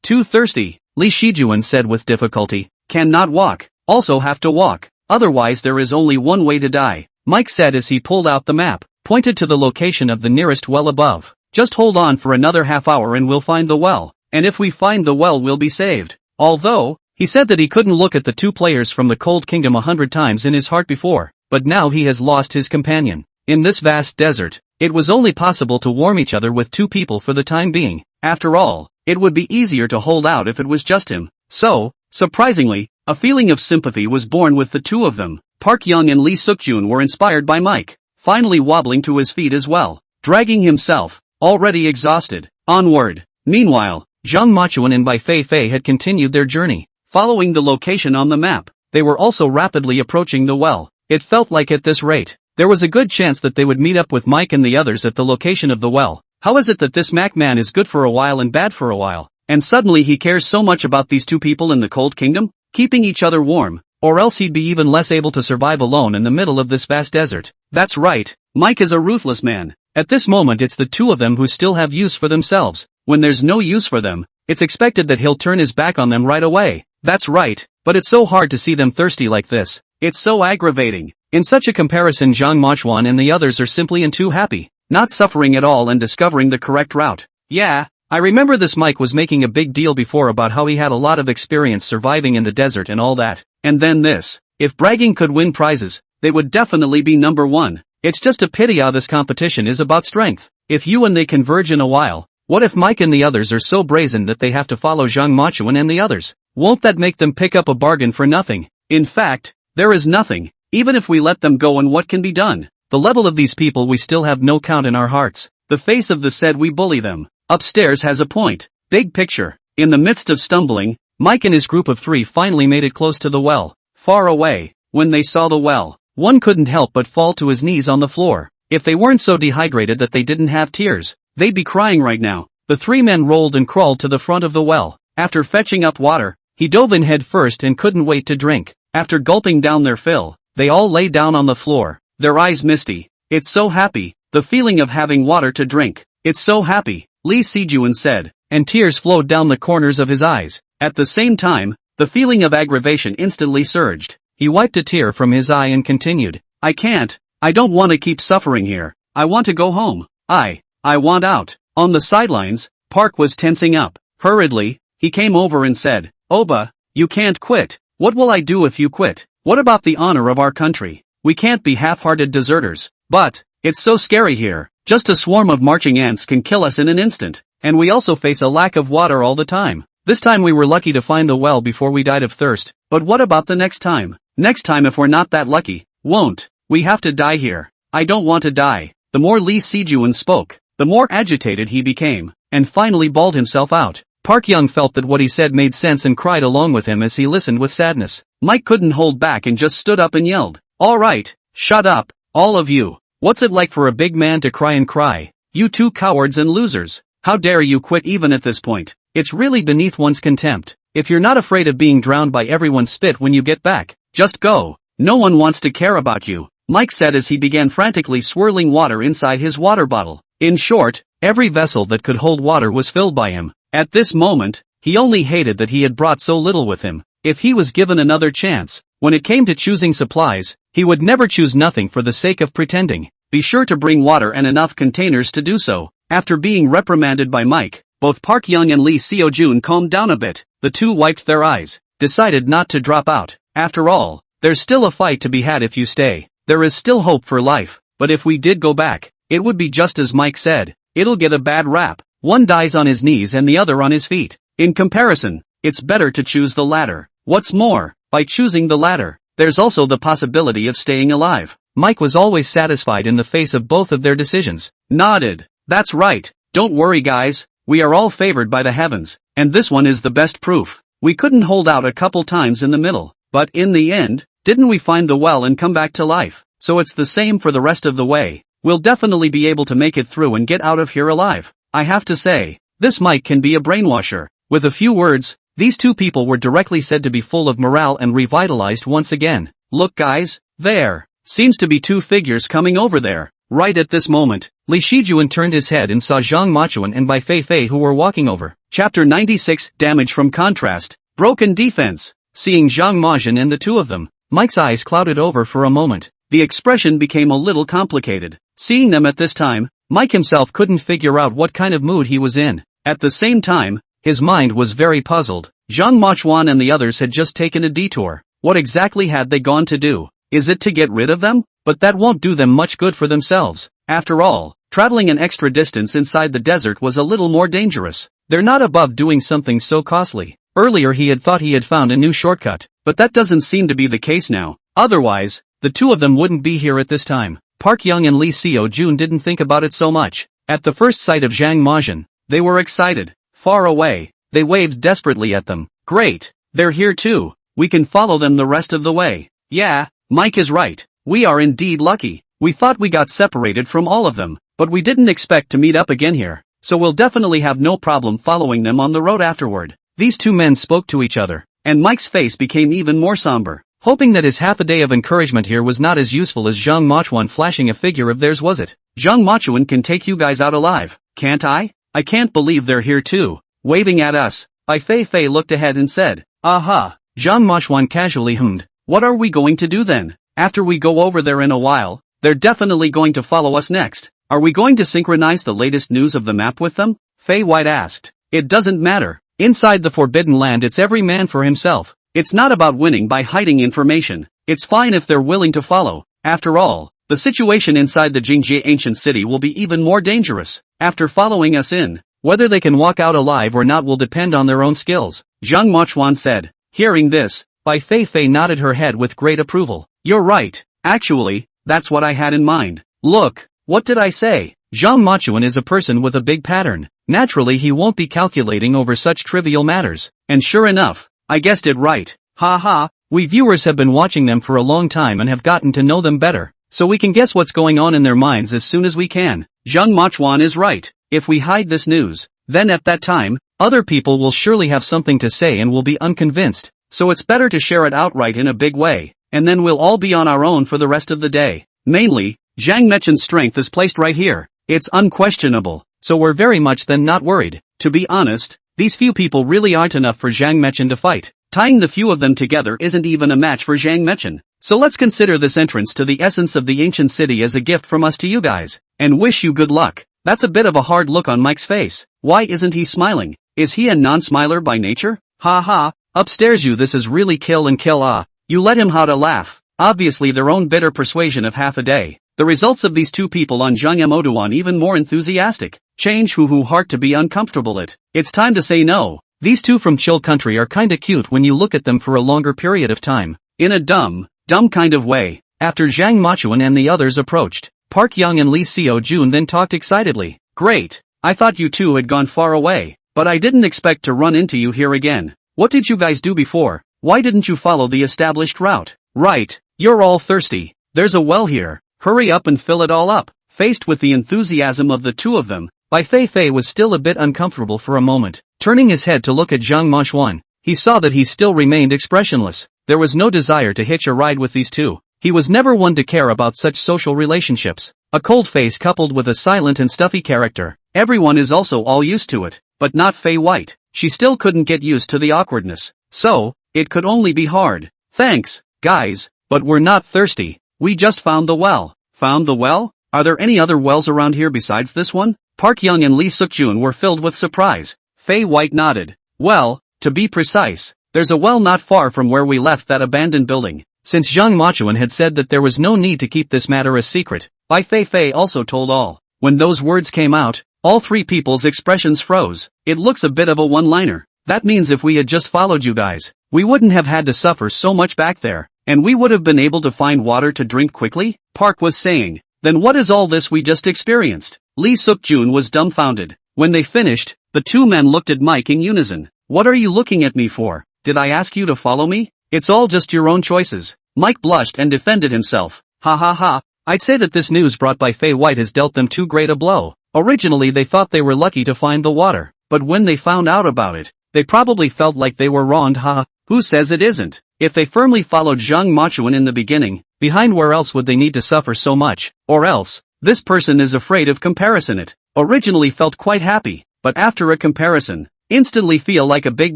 Too thirsty, Lee Shijuan said with difficulty. Cannot walk. Also have to walk. Otherwise there is only one way to die, Mike said as he pulled out the map, pointed to the location of the nearest well above. Just hold on for another half hour and we'll find the well. And if we find the well, we'll be saved. Although, he said that he couldn't look at the two players from the Cold Kingdom 100 times in his heart before, but now he has lost his companion. In this vast desert, it was only possible to warm each other with two people for the time being. After all, it would be easier to hold out if it was just him. So, surprisingly, a feeling of sympathy was born with the two of them. Park Yang and Lee Suk-jun were inspired by Mike, finally wobbling to his feet as well, dragging himself, already exhausted, onward. Meanwhile, Zhang Machuan and Bai Feifei had continued their journey, following the location on the map. They were also rapidly approaching the well. It felt like at this rate, there was a good chance that they would meet up with Mike and the others at the location of the well. How is it that this Mac man is good for a while and bad for a while, and suddenly he cares so much about these two people in the Cold Kingdom? Keeping each other warm, or else he'd be even less able to survive alone in the middle of this vast desert. That's right, Mike is a ruthless man. At this moment it's the two of them who still have use for themselves. When there's no use for them, it's expected that he'll turn his back on them right away. That's right, but it's so hard to see them thirsty like this. It's so aggravating. In such a comparison, Zhang Mochuan and the others are simply too happy, not suffering at all and discovering the correct route. Yeah, I remember this Mike was making a big deal before about how he had a lot of experience surviving in the desert and all that. And then this. If bragging could win prizes, they would definitely be number one. It's just a pity how this competition is about strength. If you and they converge in a while, what if Mike and the others are so brazen that they have to follow Zhang Mochuan and the others? Won't that make them pick up a bargain for nothing? In fact, there is nothing, even if we let them go, and what can be done? The level of these people we still have no count in our hearts. The face of the said we bully them. Upstairs has a point. Big picture. In the midst of stumbling, Mike and his group of 3 finally made it close to the well. Far away, when they saw the well, one couldn't help but fall to his knees on the floor. If they weren't so dehydrated that they didn't have tears, they'd be crying right now. The 3 men rolled and crawled to the front of the well. After fetching up water, he dove in head first and couldn't wait to drink. After gulping down their fill, they all lay down on the floor, their eyes misty. It's so happy, the feeling of having water to drink. It's so happy, Li Sijuan said, and tears flowed down the corners of his eyes. At the same time, the feeling of aggravation instantly surged. He wiped a tear from his eye and continued, I don't want to keep suffering here. I want to go home. I want out. On the sidelines, Park was tensing up. Hurriedly, he came over and said, Oba, you can't quit. What will I do if you quit? What about the honor of our country? We can't be half-hearted deserters. But, it's so scary here. Just a swarm of marching ants can kill us in an instant. And we also face a lack of water all the time. This time we were lucky to find the well before we died of thirst. But what about the next time? Next time if we're not that lucky, won't we have to die here? I don't want to die. The more Li Sijuan spoke, the more agitated he became, and finally bawled himself out. Park Young felt that what he said made sense and cried along with him as he listened with sadness. Mike couldn't hold back and just stood up and yelled, all right, shut up, all of you. What's it like for a big man to cry and cry? You two cowards and losers. How dare you quit even at this point? It's really beneath one's contempt. If you're not afraid of being drowned by everyone's spit when you get back, just go. No one wants to care about you, Mike said as he began frantically swirling water inside his water bottle. In short, every vessel that could hold water was filled by him. At this moment, he only hated that he had brought so little with him. If he was given another chance, when it came to choosing supplies, he would never choose nothing for the sake of pretending. Be sure to bring water and enough containers to do so. After being reprimanded by Mike, both Park Young and Lee Seo-jun calmed down a bit. The two wiped their eyes, decided not to drop out. After all, there's still a fight to be had if you stay. There is still hope for life, but if we did go back, it would be just as Mike said. It'll get a bad rap. One dies on his knees and the other on his feet. In comparison, it's better to choose the latter. What's more, by choosing the latter, there's also the possibility of staying alive. Mike was always satisfied in the face of both of their decisions. Nodded. That's right. Don't worry guys, we are all favored by the heavens, and this one is the best proof. We couldn't hold out a couple times in the middle, but in the end, didn't we find the well and come back to life? So it's the same for the rest of the way. We'll definitely be able to make it through and get out of here alive. I have to say, this Mike can be a brainwasher. With a few words, these two people were directly said to be full of morale and revitalized once again. Look guys, there seems to be two figures coming over there. Right at this moment, Li Shijuan turned his head and saw Zhang Mochuan and Bai Feifei who were walking over. Chapter 96, Damage from Contrast, Broken Defense. Seeing Zhang Mochuan and the two of them, Mike's eyes clouded over for a moment. The expression became a little complicated. Seeing them at this time, Mike himself couldn't figure out what kind of mood he was in. At the same time, his mind was very puzzled. Zhang Mochuan and the others had just taken a detour. What exactly had they gone to do? Is it to get rid of them? But that won't do them much good for themselves. After all, traveling an extra distance inside the desert was a little more dangerous. They're not above doing something so costly. Earlier he had thought he had found a new shortcut, but that doesn't seem to be the case now. Otherwise, the two of them wouldn't be here at this time. Park Young and Lee Seo-jun didn't think about it so much. At the first sight of Zhang Mochuan, they were excited. Far away, they waved desperately at them. Great, they're here too. We can follow them the rest of the way. Yeah, Mike is right. We are indeed lucky. We thought we got separated from all of them, but we didn't expect to meet up again here. So we'll definitely have no problem following them on the road afterward. These two men spoke to each other, and Mike's face became even more somber. hoping that his half a day of encouragement here was not as useful as Zhang Mochuan flashing a figure of theirs was it. Zhang Mochuan can take you guys out alive, can't I? I can't believe they're here too. Waving at us, Bai Feifei looked ahead and said, aha. Zhang Mochuan casually hummed, what are we going to do then? After we go over there in a while, they're definitely going to follow us next. Are we going to synchronize the latest news of the map with them? Fei White asked. It doesn't matter. Inside the Forbidden Land it's every man for himself. It's not about winning by hiding information. It's fine if they're willing to follow. After all, the situation inside the Jingjie ancient city will be even more dangerous. After following us in, whether they can walk out alive or not will depend on their own skills, Zhang Mochuan said. Hearing this, Bai Feifei nodded her head with great approval. You're right. Actually, that's what I had in mind. Look, what did I say? Zhang Mochuan is a person with a big pattern. Naturally he won't be calculating over such trivial matters. And sure enough, I guessed it right. Ha ha, we viewers have been watching them for a long time and have gotten to know them better. So we can guess what's going on in their minds as soon as we can. Zhang Mochuan is right. If we hide this news, then at that time, other people will surely have something to say and will be unconvinced. So it's better to share it outright in a big way. And then we'll all be on our own for the rest of the day. Mainly, Zhang Mechen's strength is placed right here. It's unquestionable. So we're very much then not worried. To be honest, these few people really aren't enough for Zhang Mechen to fight. Tying the few of them together isn't even a match for Zhang Mechen. So let's consider this entrance to the essence of the ancient city as a gift from us to you guys. And wish you good luck. That's a bit of a hard look on Mike's face. Why isn't he smiling? Is he a non-smiler by nature? Ha ha, upstairs you this is really kill and kill ah. You let him how to laugh. Obviously their own bitter persuasion of half a day. The results of these two people on Zhang Emoduan even more enthusiastic. Change who heart to be uncomfortable it. It's time to say no. These two from chill country are kinda cute when you look at them for a longer period of time. In a dumb kind of way. After Zhang Mochuan and the others approached, Park Young and Lee Seo Jun then talked excitedly. Great. I thought you two had gone far away. But I didn't expect to run into you here again. What did you guys do before? Why didn't you follow the established route? Right. You're all thirsty. There's a well here. Hurry up and fill it all up. Faced with the enthusiasm of the two of them, Bai Feifei was still a bit uncomfortable for a moment. Turning his head to look at Zhang Mochuan, he saw that he still remained expressionless. There was no desire to hitch a ride with these two. He was never one to care about such social relationships. A cold face coupled with a silent and stuffy character. Everyone is also all used to it. But not Fei White. She still couldn't get used to the awkwardness. So, it could only be hard. Thanks, guys, but we're not thirsty. We just found the well. Found the well? Are there any other wells around here besides this one? Park Young and Lee Suk-jun were filled with surprise. Fei White nodded. Well, to be precise, there's a well not far from where we left that abandoned building. Since Zhang Mochuan had said that there was no need to keep this matter a secret, Bai Feifei also told all. When those words came out, all three people's expressions froze. It looks a bit of a one-liner. That means if we had just followed you guys, we wouldn't have had to suffer so much back there, and we would have been able to find water to drink quickly? Park was saying. Then what is all this we just experienced? Lee Suk-jun was dumbfounded. When they finished, the two men looked at Mike in unison. What are you looking at me for? Did I ask you to follow me? It's all just your own choices. Mike blushed and defended himself. Ha ha ha. I'd say that this news brought by Fei White has dealt them too great a blow. Originally they thought they were lucky to find the water, but when they found out about it, they probably felt like they were wronged. Ha! Who says it isn't? If they firmly followed Zhang Mochuan in the beginning, behind where else would they need to suffer so much? Or else, this person is afraid of comparison. It originally felt quite happy, but after a comparison, instantly feel like a big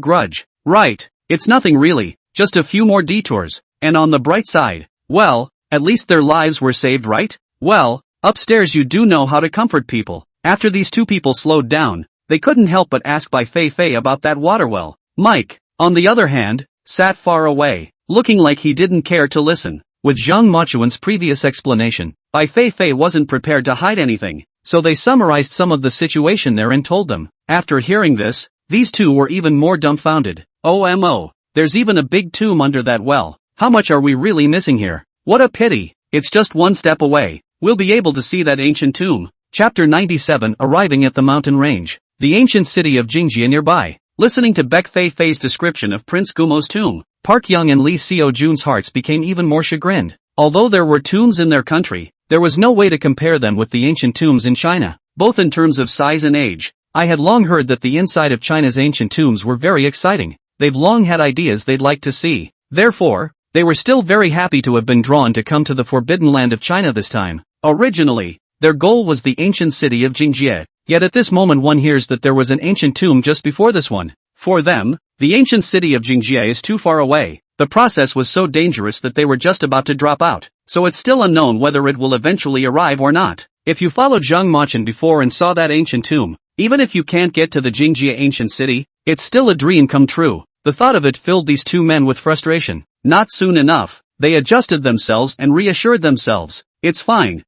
grudge. Right, it's nothing really, just a few more detours, and on the bright side, well, at least their lives were saved, right? Well, upstairs you do know how to comfort people. After these two people slowed down, they couldn't help but ask Bai Feifei about that water well. Mike, on the other hand, sat far away, looking like he didn't care to listen. With Zhang Mochuan's previous explanation, Bai Feifei wasn't prepared to hide anything, so they summarized some of the situation there and told them. After hearing this, these two were even more dumbfounded. OMO, there's even a big tomb under that well. How much are we really missing here? What a pity. It's just one step away. We'll be able to see that ancient tomb. Chapter 97. Arriving at the mountain range. The ancient city of Jingjie nearby. Listening to Bai Feifei's description of Prince Gumo's tomb, Park Young and Lee Seo Jun's hearts became even more chagrined. Although there were tombs in their country, there was no way to compare them with the ancient tombs in China, both in terms of size and age. I had long heard that the inside of China's ancient tombs were very exciting. They've long had ideas they'd like to see. Therefore, they were still very happy to have been drawn to come to the forbidden land of China this time. Originally, their goal was the ancient city of Jingjie, yet at this moment one hears that there was an ancient tomb just before this one. For them, the ancient city of Jingjie is too far away. The process was so dangerous that they were just about to drop out, so it's still unknown whether it will eventually arrive or not. If you followed Zhang Machin before and saw that ancient tomb, even if you can't get to the Jingjie ancient city, it's still a dream come true. The thought of it filled these two men with frustration. Not soon enough, they adjusted themselves and reassured themselves. It's fine,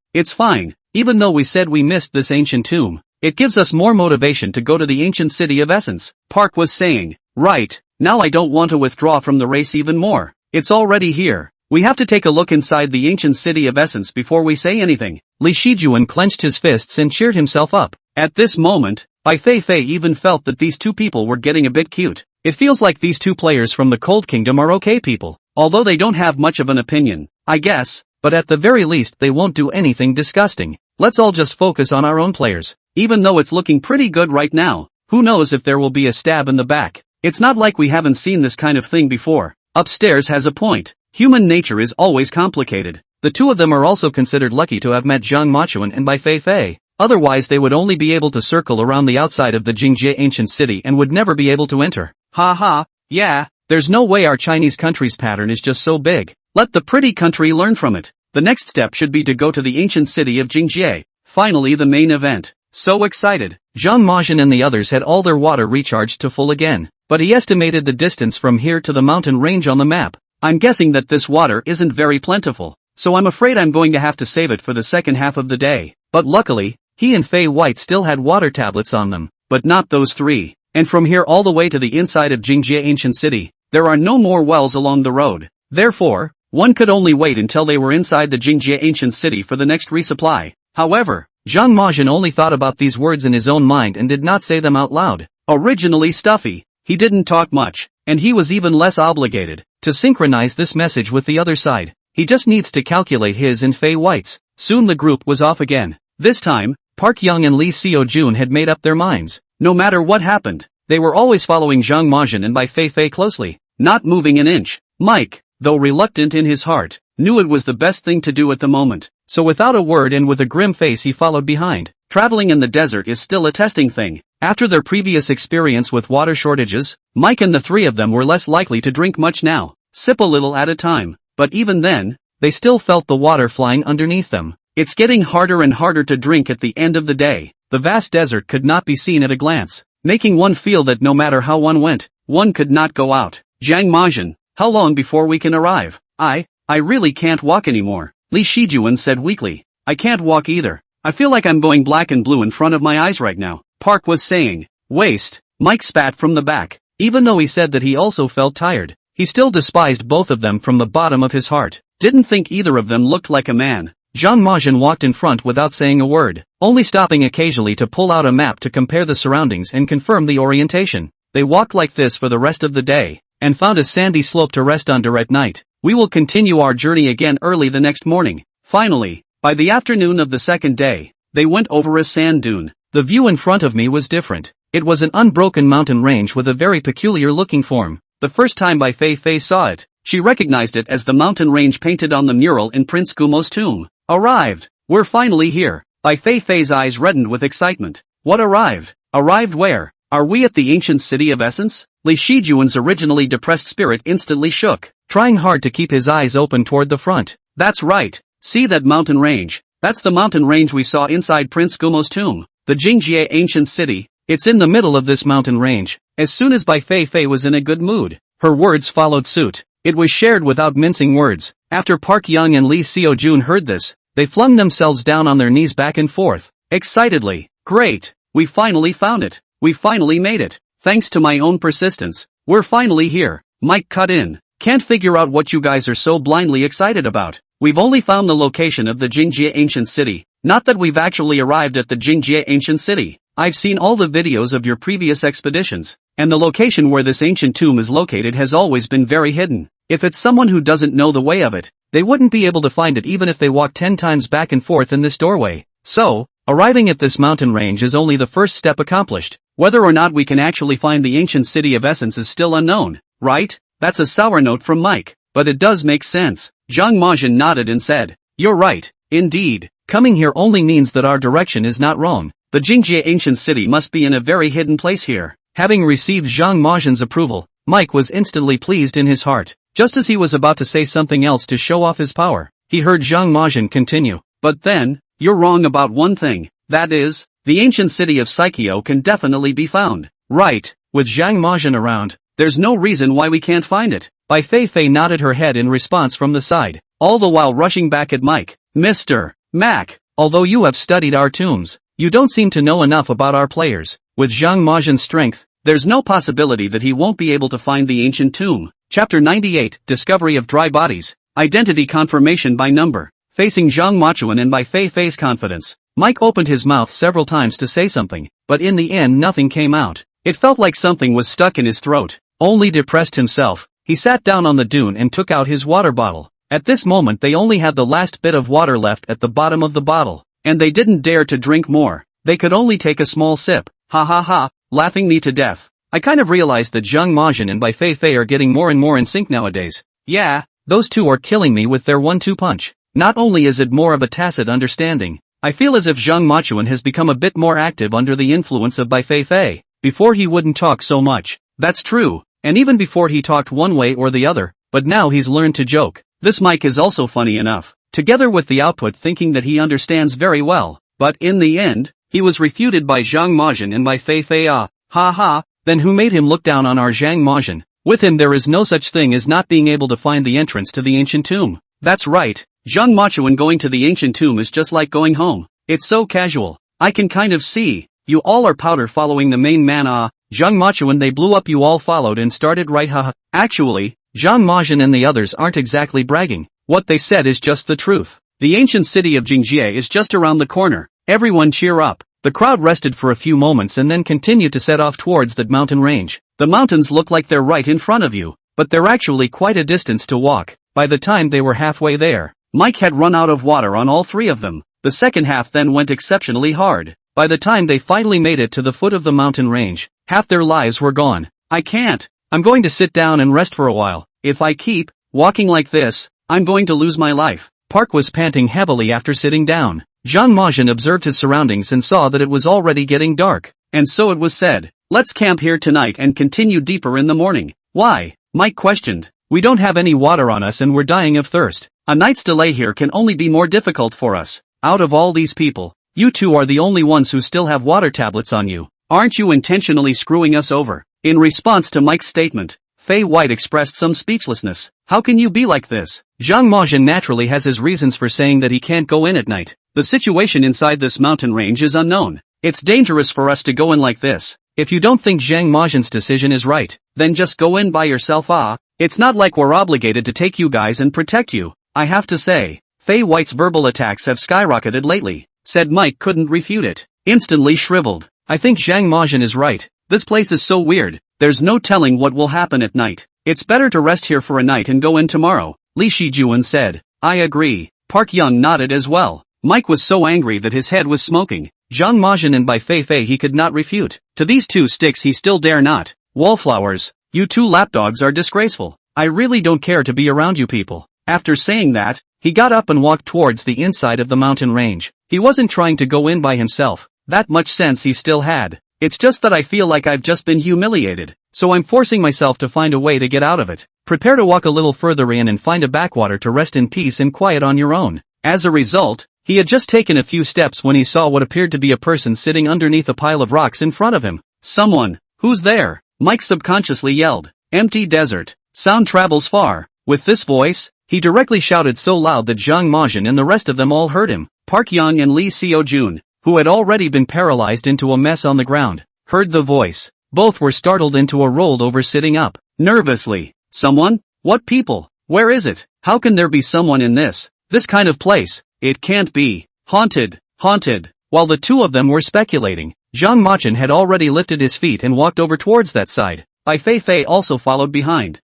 even though we said we missed this ancient tomb. It gives us more motivation to go to the ancient city of Essence, Park was saying. Right, now I don't want to withdraw from the race even more. It's already here. We have to take a look inside the ancient city of Essence before we say anything. Li Shijuan clenched his fists and cheered himself up. At this moment, Bai Feifei even felt that these two people were getting a bit cute. It feels like these two players from the Cold Kingdom are okay people, although they don't have much of an opinion, I guess, but at the very least they won't do anything disgusting. Let's all just focus on our own players. Even though it's looking pretty good right now, who knows if there will be a stab in the back. It's not like we haven't seen this kind of thing before. Upstairs has a point. Human nature is always complicated. The two of them are also considered lucky to have met Zhang Machin and Bai Feifei. Otherwise they would only be able to circle around the outside of the Jingjie ancient city and would never be able to enter. Haha, yeah, there's no way our Chinese country's pattern is just so big. Let the pretty country learn from it. The next step should be to go to the ancient city of Jingjie. Finally the main event. So excited. Zhang Machin and the others had all their water recharged to full again, but he estimated the distance from here to the mountain range on the map. I'm guessing that this water isn't very plentiful, so I'm afraid I'm going to have to save it for the second half of the day. But luckily, he and Fei White still had water tablets on them, but not those three. And from here all the way to the inside of Jingjie ancient city, there are no more wells along the road. Therefore, one could only wait until they were inside the Jingjie ancient city for the next resupply. However, Zhang Machin only thought about these words in his own mind and did not say them out loud. Originally stuffy, he didn't talk much, and he was even less obligated to synchronize this message with the other side. He just needs to calculate his and Fei White's. Soon the group was off again. This time, Park Young and Lee Seo-jun had made up their minds. No matter what happened, they were always following Zhang Machin and Bai Feifei closely, not moving an inch. Mike, though reluctant in his heart, knew it was the best thing to do at the moment. So without a word and with a grim face he followed behind. Traveling in the desert is still a testing thing. After their previous experience with water shortages, Mike and the three of them were less likely to drink much now, sip a little at a time. But even then, they still felt the water flying underneath them. It's getting harder and harder to drink at the end of the day. The vast desert could not be seen at a glance, making one feel that no matter how one went, one could not go out. Zhang Machin, how long before we can arrive? I really can't walk anymore. Li Shijuan said weakly. I can't walk either. I feel like I'm going black and blue in front of my eyes right now. Park was saying. Waste. Mike spat from the back. Even though he said that he also felt tired, he still despised both of them from the bottom of his heart. Didn't think either of them looked like a man. Zhang Machin walked in front without saying a word, only stopping occasionally to pull out a map to compare the surroundings and confirm the orientation. They walked like this for the rest of the day, and found a sandy slope to rest under at night. We will continue our journey again early the next morning. Finally, by the afternoon of the second day, they went over a sand dune. The view in front of me was different. It was an unbroken mountain range with a very peculiar looking form. The first time Bai Feifei saw it, she recognized it as the mountain range painted on the mural in Prince Gumo's tomb. Arrived! We're finally here. Bai Feifei's eyes reddened with excitement. What arrived? Arrived where? Are we at the ancient city of Essence? Li Shijuan's originally depressed spirit instantly shook, trying hard to keep his eyes open toward the front. That's right. See that mountain range? That's the mountain range we saw inside Prince Gumo's tomb. The Jingjie ancient city. It's in the middle of this mountain range. As soon as Bai Feifei was in a good mood, her words followed suit. It was shared without mincing words. After Park Young and Lee Seo-jun heard this, they flung themselves down on their knees back and forth, excitedly. Great! We finally found it. We finally made it. Thanks to my own persistence, we're finally here. Mike cut in. Can't figure out what you guys are so blindly excited about. We've only found the location of the Jingjie ancient city. Not that we've actually arrived at the Jingjie ancient city. I've seen all the videos of your previous expeditions, and the location where this ancient tomb is located has always been very hidden. If it's someone who doesn't know the way of it, they wouldn't be able to find it even if they walked 10 times back and forth in this doorway. So, arriving at this mountain range is only the first step accomplished. Whether or not we can actually find the ancient city of Essence is still unknown, right? That's a sour note from Mike. but it does make sense. Zhang Majin nodded and said, "You're right, indeed. Coming here only means that our direction is not wrong. The Jingjie ancient city must be in a very hidden place here." Having received Zhang Majin's approval, Mike was instantly pleased in his heart. Just as he was about to say something else to show off his power, he heard Zhang Majin continue, "But then, you're wrong about one thing. That is, the ancient city of Saikyo can definitely be found." "Right, with Zhang Majin around, there's no reason why we can't find it." Bai Feifei nodded her head in response from the side, all the while rushing back at Mike. "Mr. Mac, although you have studied our tombs, you don't seem to know enough about our players. With Zhang Majin's strength, there's no possibility that he won't be able to find the ancient tomb." Chapter 98, Discovery of Dry Bodies. Identity Confirmation by Number. Facing Zhang Machuan and Bai Feifei's confidence, Mike opened his mouth several times to say something, but in the end nothing came out. It felt like something was stuck in his throat. Only depressed himself, he sat down on the dune and took out his water bottle. At this moment they only had the last bit of water left at the bottom of the bottle, and they didn't dare to drink more. They could only take a small sip. "Ha ha ha, laughing me to death. I kind of realized that Zhang Majin and Bai Feifei are getting more and more in sync nowadays. Yeah, those two are killing me with their 1-2 punch. Not only is it more of a tacit understanding, I feel as if Zhang Machuan has become a bit more active under the influence of Bai Feifei. Before he wouldn't talk so much. That's true, and even before he talked one way or the other, but now he's learned to joke. This Mike is also funny enough, together with the output thinking that he understands very well, but in the end, he was refuted by Zhang Majin and Bai Feifei. Ha ha, then who made him look down on our Zhang Majin? With him there is no such thing as not being able to find the entrance to the ancient tomb. That's right, Zhang Machuan going to the ancient tomb is just like going home. It's so casual. I can kind of see. You all are powder following the main man. Zhang Machuan, they blew up, you all followed and started, right? Haha. Actually, Zhang Majin and the others aren't exactly bragging. What they said is just the truth. The ancient city of Jingjie is just around the corner. Everyone cheer up. The crowd rested for a few moments and then continued to set off towards that mountain range. The mountains look like they're right in front of you, but they're actually quite a distance to walk. By the time they were halfway there, Mike had run out of water on all three of them. The second half then went exceptionally hard. By the time they finally made it to the foot of the mountain range, half their lives were gone. "I can't. I'm going to sit down and rest for a while. If I keep walking like this, I'm going to lose my life." Park was panting heavily after sitting down. Zhang Majin observed his surroundings and saw that it was already getting dark, and so it was said, "Let's camp here tonight and continue deeper in the morning." "Why?" Mike questioned. "We don't have any water on us and we're dying of thirst. A night's delay here can only be more difficult for us. Out of all these people, you two are the only ones who still have water tablets on you. Aren't you intentionally screwing us over?" In response to Mike's statement, Fei White expressed some speechlessness. "How can you be like this?" Zhang Majin naturally has his reasons for saying that he can't go in at night. The situation inside this mountain range is unknown. It's dangerous for us to go in like this. If you don't think Zhang Majin's decision is right, then just go in by yourself. It's not like we're obligated to take you guys and protect you. I have to say, Fei White's verbal attacks have skyrocketed lately, said Mike couldn't refute it. Instantly shriveled. "I think Zhang Majin is right. This place is so weird, there's no telling what will happen at night. It's better to rest here for a night and go in tomorrow," Li Shijuan said. "I agree." Park Young nodded as well. Mike was so angry that his head was smoking. Zhang Majin and Bai Feifei he could not refute. To these two sticks he still dare not. "Wallflowers, you two lapdogs are disgraceful. I really don't care to be around you people." After saying that, he got up and walked towards the inside of the mountain range. He wasn't trying to go in by himself. That much sense he still had. "It's just that I feel like I've just been humiliated, so I'm forcing myself to find a way to get out of it. Prepare to walk a little further in and find a backwater to rest in peace and quiet on your own." As a result, he had just taken a few steps when he saw what appeared to be a person sitting underneath a pile of rocks in front of him. "Someone, who's there?" Mike subconsciously yelled. "Empty desert. Sound travels far." With this voice, he directly shouted so loud that Zhang Majin and the rest of them all heard him. Park Young and Li Xiujun, who had already been paralyzed into a mess on the ground, heard the voice. Both were startled into a rolled over sitting up, nervously. "Someone? What people? Where is it? How can there be someone in this kind of place? It can't be. Haunted, haunted." While the two of them were speculating, Zhang Majin had already lifted his feet and walked over towards that side. Bai Feifei also followed behind.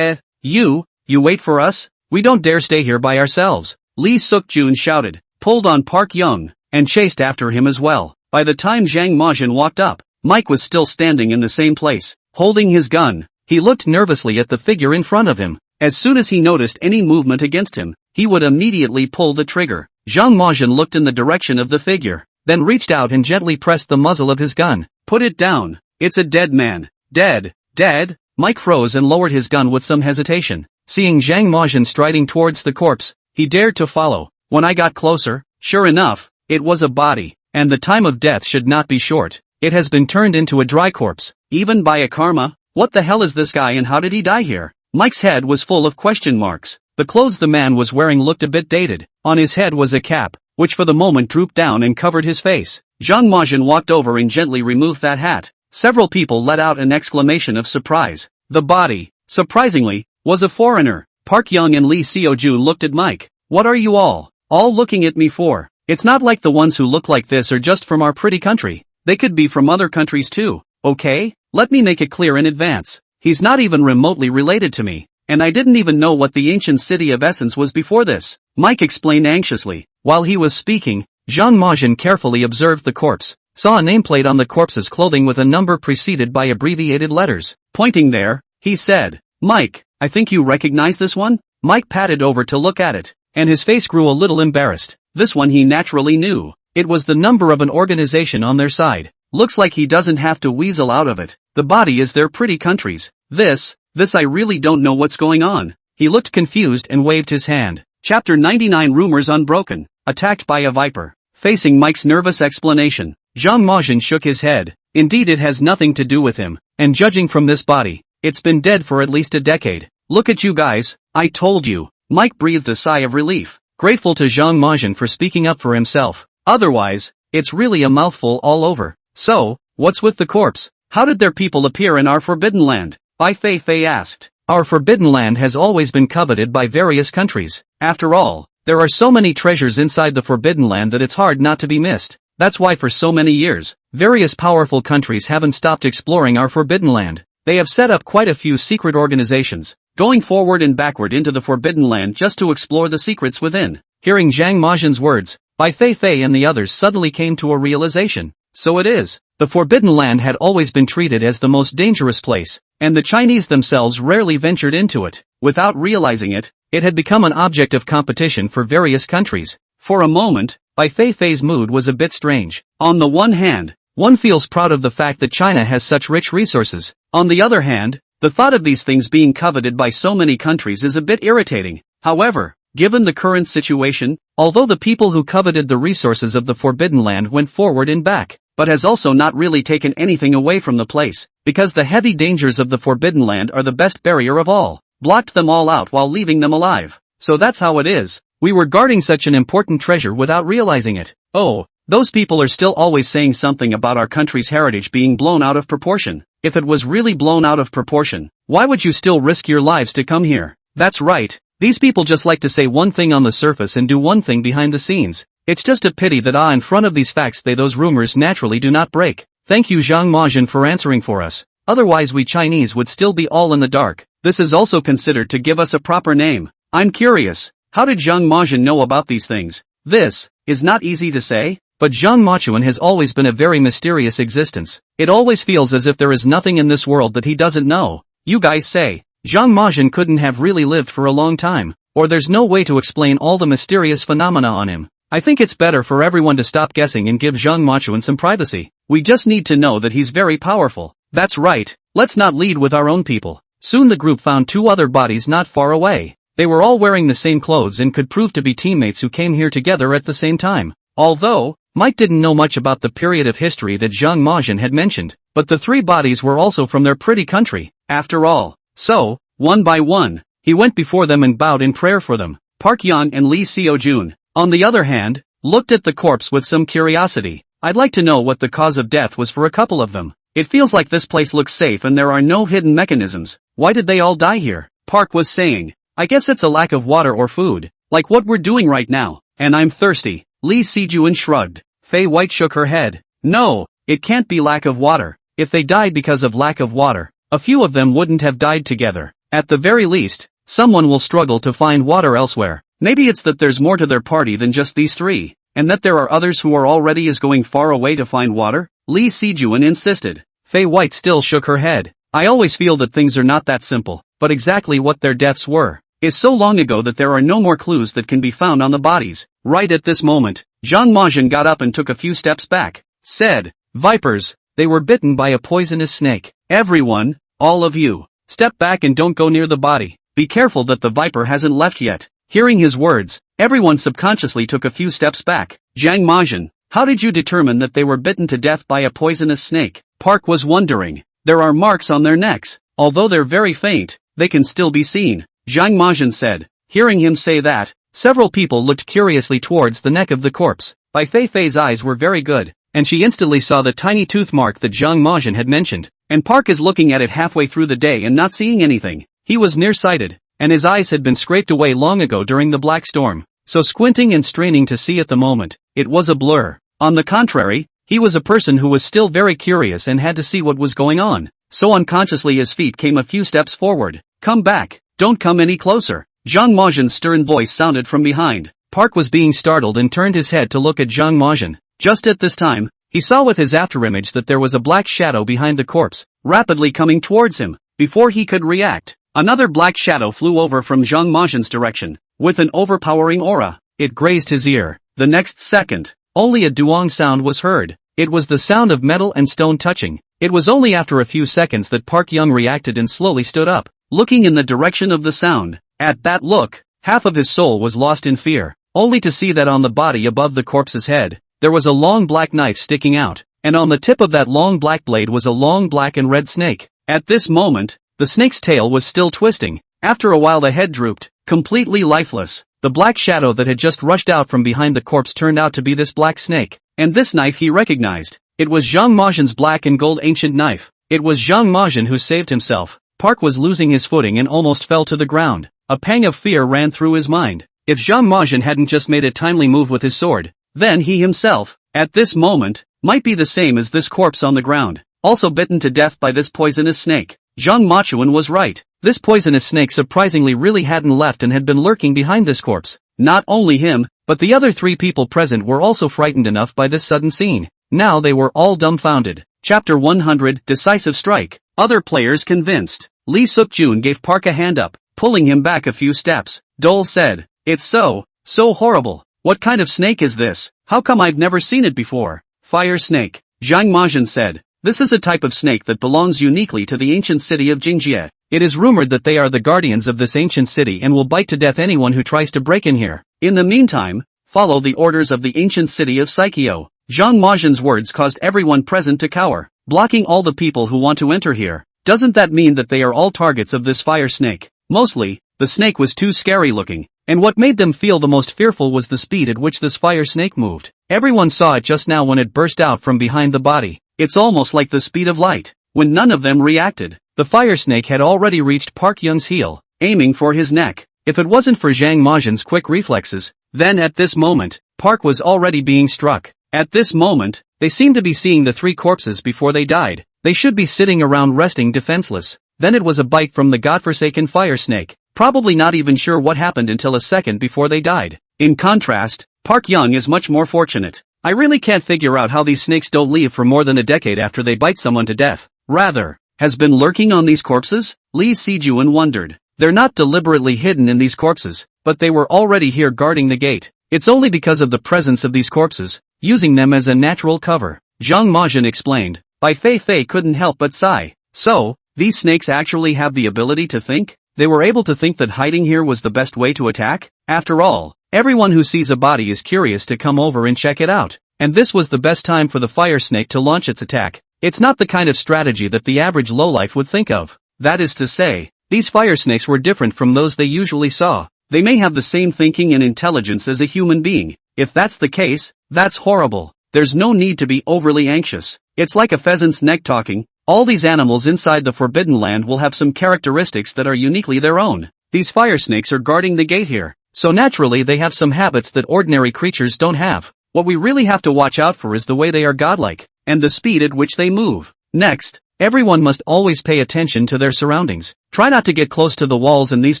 You wait for us? We don't dare stay here by ourselves," Li Sukjun shouted, pulled on Park Young, and chased after him as well. By the time Zhang Majin walked up, Mike was still standing in the same place, holding his gun. He looked nervously at the figure in front of him. As soon as he noticed any movement against him, he would immediately pull the trigger. Zhang Majin looked in the direction of the figure, then reached out and gently pressed the muzzle of his gun. Put it down. It's a dead man. Dead. Dead? Mike froze and lowered his gun with some hesitation. Seeing Zhang Majin striding towards the corpse, he dared to follow. When I got closer, sure enough, it was a body, and the time of death should not be short. It has been turned into a dry corpse, even by a karma. What the hell is this guy and how did he die here? Mike's head was full of question marks. The clothes the man was wearing looked a bit dated. On his head was a cap, which for the moment drooped down and covered his face. Zhang Majin walked over and gently removed that hat. Several people let out an exclamation of surprise. The body, surprisingly, was a foreigner. Park Young and Lee Seojun looked at Mike. What are you all looking at me for? It's not like the ones who look like this are just from our pretty country. They could be from other countries too, okay? Let me make it clear in advance. He's not even remotely related to me, and I didn't even know what the ancient city of Essence was before this, Mike explained anxiously. While he was speaking, Zhang Majin carefully observed the corpse, saw a nameplate on the corpse's clothing with a number preceded by abbreviated letters. Pointing there, he said, Mike, I think you recognize this one? Mike patted over to look at it, and his face grew a little embarrassed. This one he naturally knew. It was the number of an organization on their side. Looks like he doesn't have to weasel out of it. The body is their pretty countries. This I really don't know what's going on. He looked confused and waved his hand. Chapter 99 Rumors Unbroken. Attacked by a viper. Facing Mike's nervous explanation, Zhang Majin shook his head. Indeed it has nothing to do with him, and judging from this body, it's been dead for at least a decade. Look at you guys, I told you. Mike breathed a sigh of relief, grateful to Zhang Majin for speaking up for himself. Otherwise, it's really a mouthful all over. So, what's with the corpse? How did their people appear in our forbidden land? Bai Feifei asked. Our forbidden land has always been coveted by various countries. After all, there are so many treasures inside the forbidden land that it's hard not to be missed. That's why for so many years, various powerful countries haven't stopped exploring our forbidden land. They have set up quite a few secret organizations, going forward and backward into the forbidden land just to explore the secrets within. Hearing Zhang Majin's words, Bai Feifei and the others suddenly came to a realization. So it is. The forbidden land had always been treated as the most dangerous place, and the Chinese themselves rarely ventured into it. Without realizing it, it had become an object of competition for various countries. For a moment, Bai Feifei's mood was a bit strange. On the one hand, one feels proud of the fact that China has such rich resources. On the other hand, the thought of these things being coveted by so many countries is a bit irritating. However, given the current situation, although the people who coveted the resources of the forbidden land went forward and back, but has also not really taken anything away from the place, because the heavy dangers of the forbidden land are the best barrier of all, blocked them all out while leaving them alive. So that's how it is. We were guarding such an important treasure without realizing it. Oh, those people are still always saying something about our country's heritage being blown out of proportion. If it was really blown out of proportion, why would you still risk your lives to come here? That's right. These people just like to say one thing on the surface and do one thing behind the scenes. It's just a pity that in front of these facts those rumors naturally do not break. Thank you Zhang Majin for answering for us. Otherwise we Chinese would still be all in the dark. This is also considered to give us a proper name. I'm curious, how did Zhang Majin know about these things? This is not easy to say, but Zhang Machuan has always been a very mysterious existence. It always feels as if there is nothing in this world that he doesn't know. You guys say, Zhang Majin couldn't have really lived for a long time, or there's no way to explain all the mysterious phenomena on him. I think it's better for everyone to stop guessing and give Zhang Machuan some privacy. We just need to know that he's very powerful. That's right, let's not lead with our own people. Soon the group found two other bodies not far away. They were all wearing the same clothes and could prove to be teammates who came here together at the same time. Although, Mike didn't know much about the period of history that Zhang Majin had mentioned, but the three bodies were also from their pretty country, after all. So, one by one, he went before them and bowed in prayer for them. Park Yang and Lee Seojun, on the other hand, looked at the corpse with some curiosity. I'd like to know what the cause of death was for a couple of them. It feels like this place looks safe and there are no hidden mechanisms. Why did they all die here? Park was saying, I guess it's a lack of water or food, like what we're doing right now, and I'm thirsty. Lee Sejuan shrugged. Fei White shook her head. No, it can't be lack of water. If they died because of lack of water, a few of them wouldn't have died together. At the very least, someone will struggle to find water elsewhere. Maybe it's that there's more to their party than just these three, and that there are others who are already going far away to find water? Lee Sejuan insisted. Fei White still shook her head. I always feel that things are not that simple. but exactly what their deaths were is so long ago that there are no more clues that can be found on the bodies. Right at this moment, Zhang Majin got up and took a few steps back. Said, "Vipers, they were bitten by a poisonous snake. Everyone, all of you, step back and don't go near the body. Be careful that the viper hasn't left yet." Hearing his words, everyone subconsciously took a few steps back. Zhang Majin, how did you determine that they were bitten to death by a poisonous snake? Park was wondering. There are marks on their necks. Although they're very faint, they can still be seen. Zhang Majin said. Hearing him say that, several people looked curiously towards the neck of the corpse. Bai Feifei's eyes were very good, and she instantly saw the tiny tooth mark that Zhang Majin had mentioned. And Park is looking at it halfway through the day and not seeing anything. He was nearsighted, and his eyes had been scraped away long ago during the black storm. So squinting and straining to see at the moment, it was a blur. On the contrary, he was a person who was still very curious and had to see what was going on. So unconsciously his feet came a few steps forward. Come back, don't come any closer. Zhang Majin's stern voice sounded from behind. Park was being startled and turned his head to look at Zhang Majin. Just at this time, he saw with his afterimage that there was a black shadow behind the corpse, rapidly coming towards him. Before he could react, another black shadow flew over from Zhang Majin's direction. With an overpowering aura, it grazed his ear. The next second, only a duong sound was heard. It was the sound of metal and stone touching. It was only after a few seconds that Park Young reacted and slowly stood up, looking in the direction of the sound. At that look, half of his soul was lost in fear, only to see that on the body above the corpse's head, there was a long black knife sticking out, and on the tip of that long black blade was a long black and red snake. At this moment, the snake's tail was still twisting. After a while the head drooped, completely lifeless. The black shadow that had just rushed out from behind the corpse turned out to be this black snake, and this knife he recognized. It was Zhang Majin's black and gold ancient knife. It was Zhang Majin who saved himself. Park was losing his footing and almost fell to the ground. A pang of fear ran through his mind. If Zhang Majin hadn't just made a timely move with his sword, then he himself, at this moment, might be the same as this corpse on the ground, also bitten to death by this poisonous snake. Zhang Machuan was right. This poisonous snake surprisingly really hadn't left and had been lurking behind this corpse. Not only him, but the other three people present were also frightened enough by this sudden scene. Now they were all dumbfounded. Chapter 100, Decisive Strike. Other players convinced. Lee Suk-jun gave Park a hand up, pulling him back a few steps. Dole said, "It's so horrible. What kind of snake is this? How come I've never seen it before?" Fire snake. Zhang Majin said, "This is a type of snake that belongs uniquely to the ancient city of Jingjie. It is rumored that they are the guardians of this ancient city and will bite to death anyone who tries to break in here. In the meantime, follow the orders of the ancient city of Saikyo." Zhang Majin's words caused everyone present to cower, blocking all the people who want to enter here. Doesn't that mean that they are all targets of this fire snake? Mostly, the snake was too scary looking, and what made them feel the most fearful was the speed at which this fire snake moved. Everyone saw it just now when it burst out from behind the body. It's almost like the speed of light. When none of them reacted, the fire snake had already reached Park Young's heel, aiming for his neck. If it wasn't for Zhang Majin's quick reflexes, then at this moment, Park was already being struck. At this moment, they seemed to be seeing the three corpses before they died. They should be sitting around resting defenseless. Then it was a bite from the godforsaken fire snake, probably not even sure what happened until a second before they died. In contrast, Park Young is much more fortunate. I really can't figure out how these snakes don't leave for more than a decade after they bite someone to death. Rather, has been lurking on these corpses? Lee Sijuan wondered. They're not deliberately hidden in these corpses, but they were already here guarding the gate. It's only because of the presence of these corpses, using them as a natural cover. Zhang Majin explained. Bai Feifei couldn't help but sigh. So, these snakes actually have the ability to think? They were able to think that hiding here was the best way to attack? After all, everyone who sees a body is curious to come over and check it out. And this was the best time for the fire snake to launch its attack. It's not the kind of strategy that the average lowlife would think of. That is to say, these fire snakes were different from those they usually saw. They may have the same thinking and intelligence as a human being. If that's the case, that's horrible. There's no need to be overly anxious. It's like a pheasant's neck talking. All these animals inside the Forbidden Land will have some characteristics that are uniquely their own. These fire snakes are guarding the gate here, so naturally they have some habits that ordinary creatures don't have. What we really have to watch out for is the way they are godlike, and the speed at which they move. Next, everyone must always pay attention to their surroundings. Try not to get close to the walls in these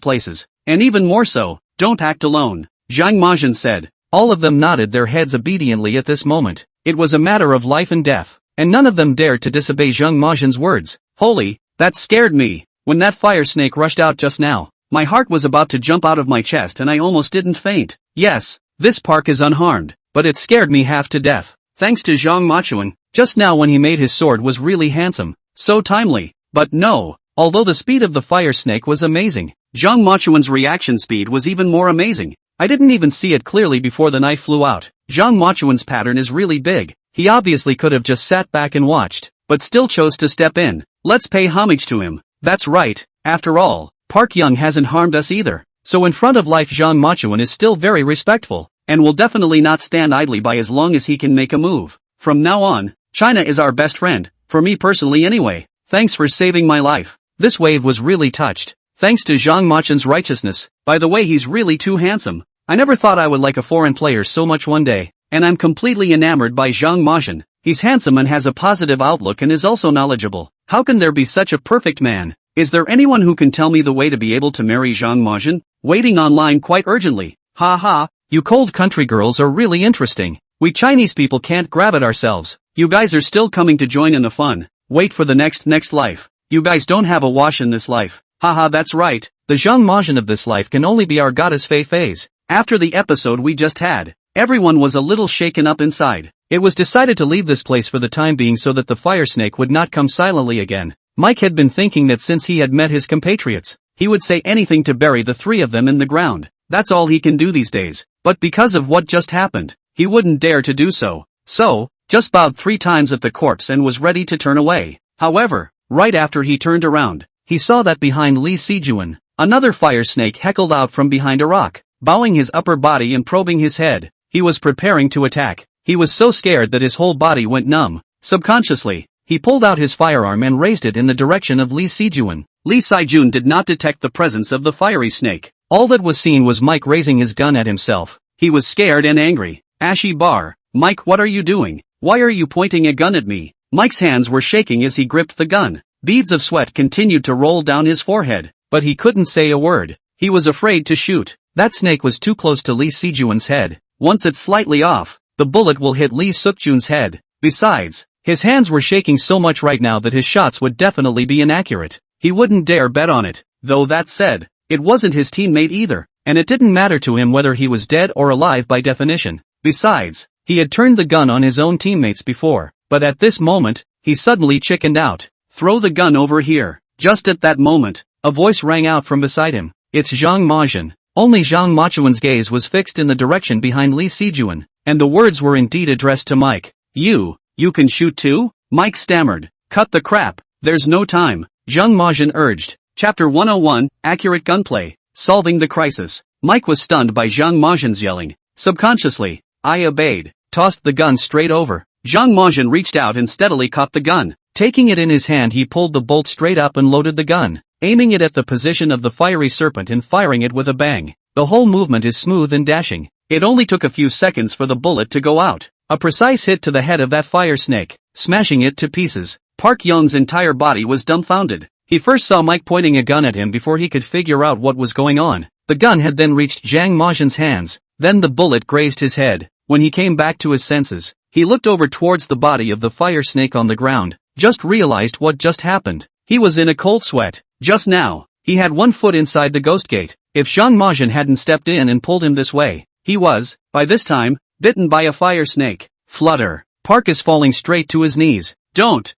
places, and even more so, don't act alone. Zhang Majin said. All of them nodded their heads obediently at this moment. It was a matter of life and death, and none of them dared to disobey Zhang Majin's words. Holy, that scared me. when that fire snake rushed out just now, my heart was about to jump out of my chest and I almost didn't faint. Yes, this Park is unharmed, but it scared me half to death. Thanks to Zhang Machuan, just now when he made his sword was really handsome, so timely. But no, although the speed of the fire snake was amazing, Zhang Machuan's reaction speed was even more amazing. I didn't even see it clearly before the knife flew out. Zhang Machuan's pattern is really big. He obviously could have just sat back and watched, but still chose to step in. Let's pay homage to him. That's right, after all, Park Young hasn't harmed us either. So in front of life Zhang Machuan is still very respectful, and will definitely not stand idly by as long as he can make a move. From now on, China is our best friend, for me personally anyway. Thanks for saving my life. This wave was really touched. Thanks to Zhang Machuan's righteousness. By the way, he's really too handsome. I never thought I would like a foreign player so much one day, and I'm completely enamored by Zhang Machuan. He's handsome and has a positive outlook and is also knowledgeable. How can there be such a perfect man? Is there anyone who can tell me the way to be able to marry Zhang Machuan? Waiting online quite urgently. Ha ha, you cold country girls are really interesting. We Chinese people can't grab it ourselves. You guys are still coming to join in the fun. Wait for the next life. You guys don't have a wash in this life. Haha, that's right. The Zhang Machuan of this life can only be our goddess Feifei's. After the episode we just had, everyone was a little shaken up inside. It was decided to leave this place for the time being so that the fire snake would not come silently again. Mike had been thinking that since he had met his compatriots, he would say anything to bury the three of them in the ground. That's all he can do these days. But because of what just happened, he wouldn't dare to do so. So, just bowed 3 times at the corpse and was ready to turn away. However, right after he turned around, he saw that behind Li Sijuan, another fire snake heckled out from behind a rock, bowing his upper body and probing his head. He was preparing to attack. He was so scared that his whole body went numb. Subconsciously, he pulled out his firearm and raised it in the direction of Li Sijuan. Li Sijun did not detect the presence of the fiery snake. All that was seen was Mike raising his gun at himself. He was scared and angry. Ashy bar. Mike, what are you doing? Why are you pointing a gun at me? Mike's hands were shaking as he gripped the gun. Beads of sweat continued to roll down his forehead, but he couldn't say a word. He was afraid to shoot. That snake was too close to Li Sijuan's head. Once it's slightly off, the bullet will hit Li Sukjun's head. Besides, his hands were shaking so much right now that his shots would definitely be inaccurate. He wouldn't dare bet on it. Though that said, it wasn't his teammate either, and it didn't matter to him whether he was dead or alive by definition. Besides, he had turned the gun on his own teammates before, but at this moment, he suddenly chickened out. Throw the gun over here. Just at that moment, a voice rang out from beside him. It's Zhang Machuan. Only Zhang Machuan's gaze was fixed in the direction behind Li Sijuan, and the words were indeed addressed to Mike. You can shoot too? Mike stammered. Cut the crap. There's no time. Zhang Machuan urged. Chapter 101, Accurate Gunplay. Solving the Crisis. Mike was stunned by Zhang Machuan's yelling. Subconsciously, I obeyed. Tossed the gun straight over. Zhang Machuan reached out and steadily caught the gun. Taking it in his hand, he pulled the bolt straight up and loaded the gun, aiming it at the position of the fiery serpent and firing it with a bang. The whole movement is smooth and dashing. It only took a few seconds for the bullet to go out. A precise hit to the head of that fire snake, smashing it to pieces. Park Young's entire body was dumbfounded. He first saw Mike pointing a gun at him before he could figure out what was going on. The gun had then reached Zhang Machuan's hands, then the bullet grazed his head. When he came back to his senses, he looked over towards the body of the fire snake on the ground, just realized what just happened. He was in a cold sweat. Just now, he had one foot inside the ghost gate. If Zhang Machuan hadn't stepped in and pulled him this way, he was, by this time, bitten by a fire snake. Flutter. Park is falling straight to his knees. Don't.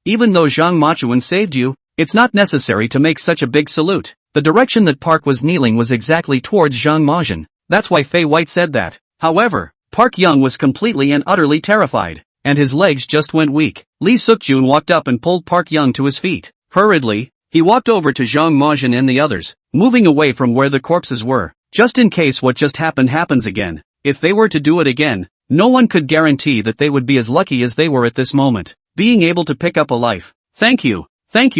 Even though Zhang Machuan saved you, it's not necessary to make such a big salute. The direction that Park was kneeling was exactly towards Zhang Machuan. That's why Fei White said that. However, Park Young was completely and utterly terrified, and his legs just went weak. Li Sukjun walked up and pulled Park Young to his feet. Hurriedly, he walked over to Zhang Machuan and the others, moving away from where the corpses were, just in case what just happened happens again. If they were to do it again, no one could guarantee that they would be as lucky as they were at this moment, being able to pick up a life. Thank you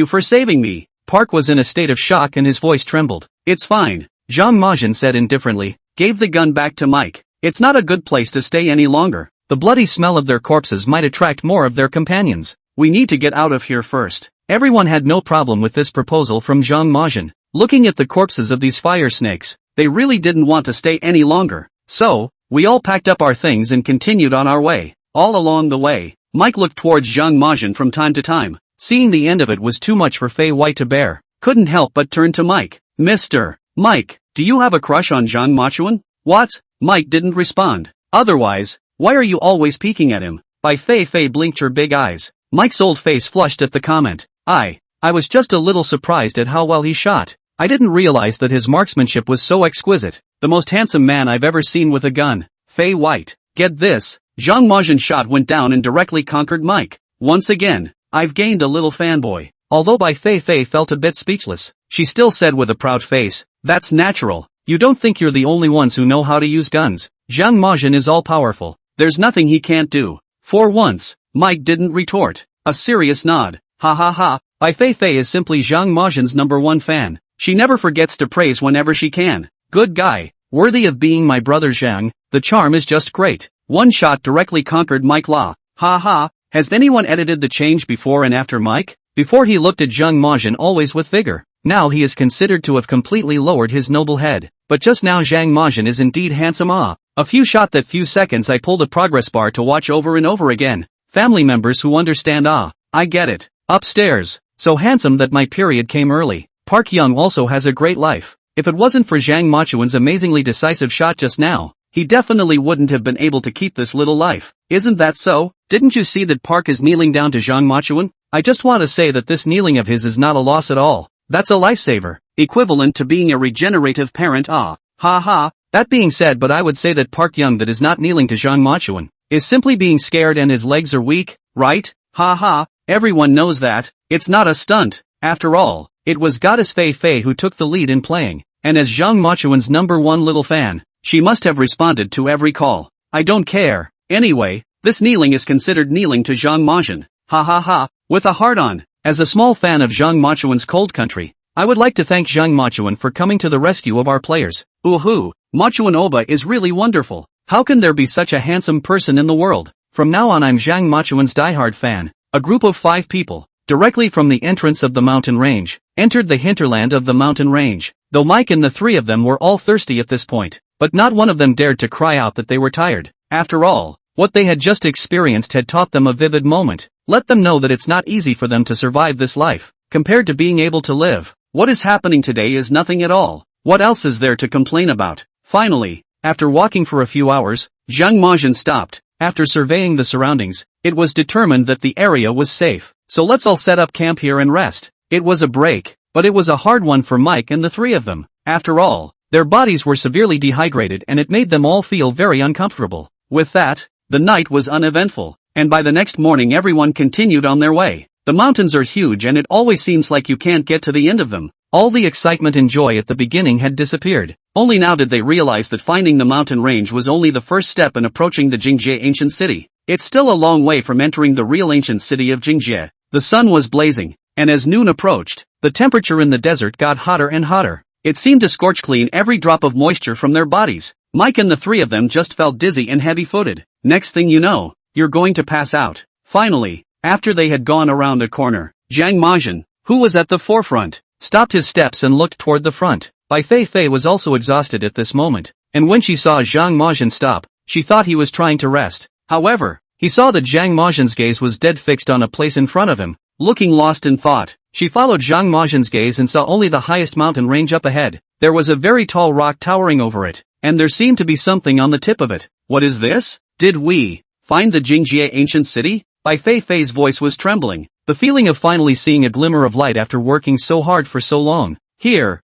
for saving me. Park was in a state of shock and his voice trembled. It's fine, Zhang Machuan said indifferently, gave the gun back to Mike. It's not a good place to stay any longer. The bloody smell of their corpses might attract more of their companions. We need to get out of here first. Everyone had no problem with this proposal from Zhang Machuan. Looking at the corpses of these fire snakes, they really didn't want to stay any longer. So, we all packed up our things and continued on our way. All along the way, Mike looked towards Zhang Machuan from time to time, Seeing the end of it was too much for Fei White to bear. Couldn't help but turn to Mike. Mr. Mike, do you have a crush on Zhang Machuan? What? Mike didn't respond. Otherwise, why are you always peeking at him? Bai Feifei blinked her big eyes. Mike's old face flushed at the comment. I was just a little surprised at how well he shot. I didn't realize that his marksmanship was so exquisite. The most handsome man I've ever seen with a gun. Fei White. Get this. Zhang Machuan's shot went down and directly conquered Mike. Once again, I've gained a little fanboy. Although Bai Feifei felt a bit speechless, she still said with a proud face, that's natural. You don't think you're the only ones who know how to use guns. Zhang Machuan is all-powerful. There's nothing he can't do. For once, Mike didn't retort. A serious nod. Ha ha ha. Bai Feifei is simply Zhang Machuan's #1 fan. She never forgets to praise whenever she can. Good guy. Worthy of being my brother Zhang. The charm is just great. One shot directly conquered Mike La. Ha ha. Has anyone edited the change before and after Mike? Before he looked at Zhang Machuan always with vigor. Now he is considered to have completely lowered his noble head. But just now Zhang Machuan is indeed handsome. A few few seconds I pulled a progress bar to watch over and over again. Family members who understand. I get it. Upstairs. So handsome that my period came early. Park Young also has a great life. If it wasn't for Zhang Machuan's amazingly decisive shot just now, he definitely wouldn't have been able to keep this little life. Isn't that so? Didn't you see that Park is kneeling down to Zhang Machuan? I just want to say that this kneeling of his is not a loss at all. That's a lifesaver. Equivalent to being a regenerative parent. Ha ha. That being said, but I would say that Park Young that is not kneeling to Zhang Machuan is simply being scared and his legs are weak, right? Ha ha. Everyone knows that. It's not a stunt. After all, it was Goddess Fei Fei who took the lead in playing, and as Zhang Machuan's #1 little fan, she must have responded to every call. I don't care. Anyway, this kneeling is considered kneeling to Zhang Machuan. Ha ha ha. With a heart on. As a small fan of Zhang Machuan's cold country, I would like to thank Zhang Machuan for coming to the rescue of our players. Ooh, Machuan Oba is really wonderful. How can there be such a handsome person in the world? From now on I'm Zhang Machuan's diehard fan. A group of 5 people, directly from the entrance of the mountain range, entered the hinterland of the mountain range. Though Mike and the 3 of them were all thirsty at this point, but not one of them dared to cry out that they were tired. After all, what they had just experienced had taught them a vivid moment. Let them know that it's not easy for them to survive this life, compared to being able to live. What is happening today is nothing at all. What else is there to complain about? Finally, after walking for a few hours, Zhang Machuan stopped. After surveying the surroundings, it was determined that the area was safe. So let's all set up camp here and rest. It was a break, but it was a hard one for Mike and the 3 of them. After all, their bodies were severely dehydrated and it made them all feel very uncomfortable. With that, the night was uneventful, and by the next morning everyone continued on their way. The mountains are huge and it always seems like you can't get to the end of them. All the excitement and joy at the beginning had disappeared. Only now did they realize that finding the mountain range was only the first step in approaching the Jingjie ancient city. It's still a long way from entering the real ancient city of Jingjie. The sun was blazing, and as noon approached, the temperature in the desert got hotter and hotter. It seemed to scorch clean every drop of moisture from their bodies. Mike and the 3 of them just felt dizzy and heavy-footed. Next thing you know, you're going to pass out. Finally, after they had gone around a corner, Zhang Machuan, who was at the forefront, stopped his steps and looked toward the front. Bai Feifei was also exhausted at this moment, and when she saw Zhang Machuan stop, she thought he was trying to rest. However, he saw that Zhang Machuan's gaze was dead fixed on a place in front of him. Looking lost in thought, she followed Zhang Machuan's gaze and saw only the highest mountain range up ahead. There was a very tall rock towering over it, and there seemed to be something on the tip of it. What is this? Did we find the Jingjie ancient city? Bai Feifei's voice was trembling. The feeling of finally seeing a glimmer of light after working so hard for so long. Here,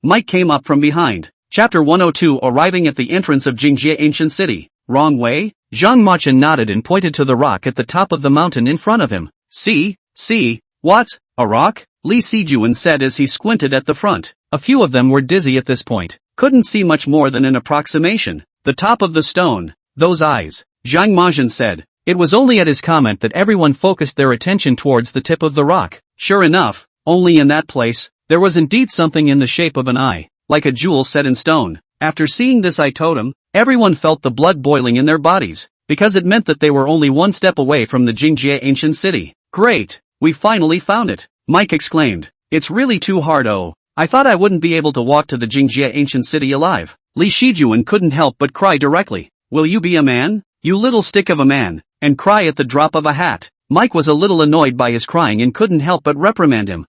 Mike came up from behind. Chapter 102. Arriving at the entrance of Jingjie ancient city. Wrong way? Zhang Machuan nodded and pointed to the rock at the top of the mountain in front of him. See? What? A rock? Li Sijuan said as he squinted at the front. A few of them were dizzy at this point. Couldn't see much more than an approximation. The top of the stone. Those eyes. Zhang Machuan said. It was only at his comment that everyone focused their attention towards the tip of the rock. Sure enough, only in that place, there was indeed something in the shape of an eye, like a jewel set in stone. After seeing this eye totem, everyone felt the blood boiling in their bodies, because it meant that they were only one step away from the Jingjie ancient city. Great! We finally found it! Mike exclaimed. It's really too hard. I thought I wouldn't be able to walk to the Jingjie ancient city alive. Li Shijuan couldn't help but cry directly. Will you be a man? You little stick of a man, and cry at the drop of a hat. Mike was a little annoyed by his crying and couldn't help but reprimand him.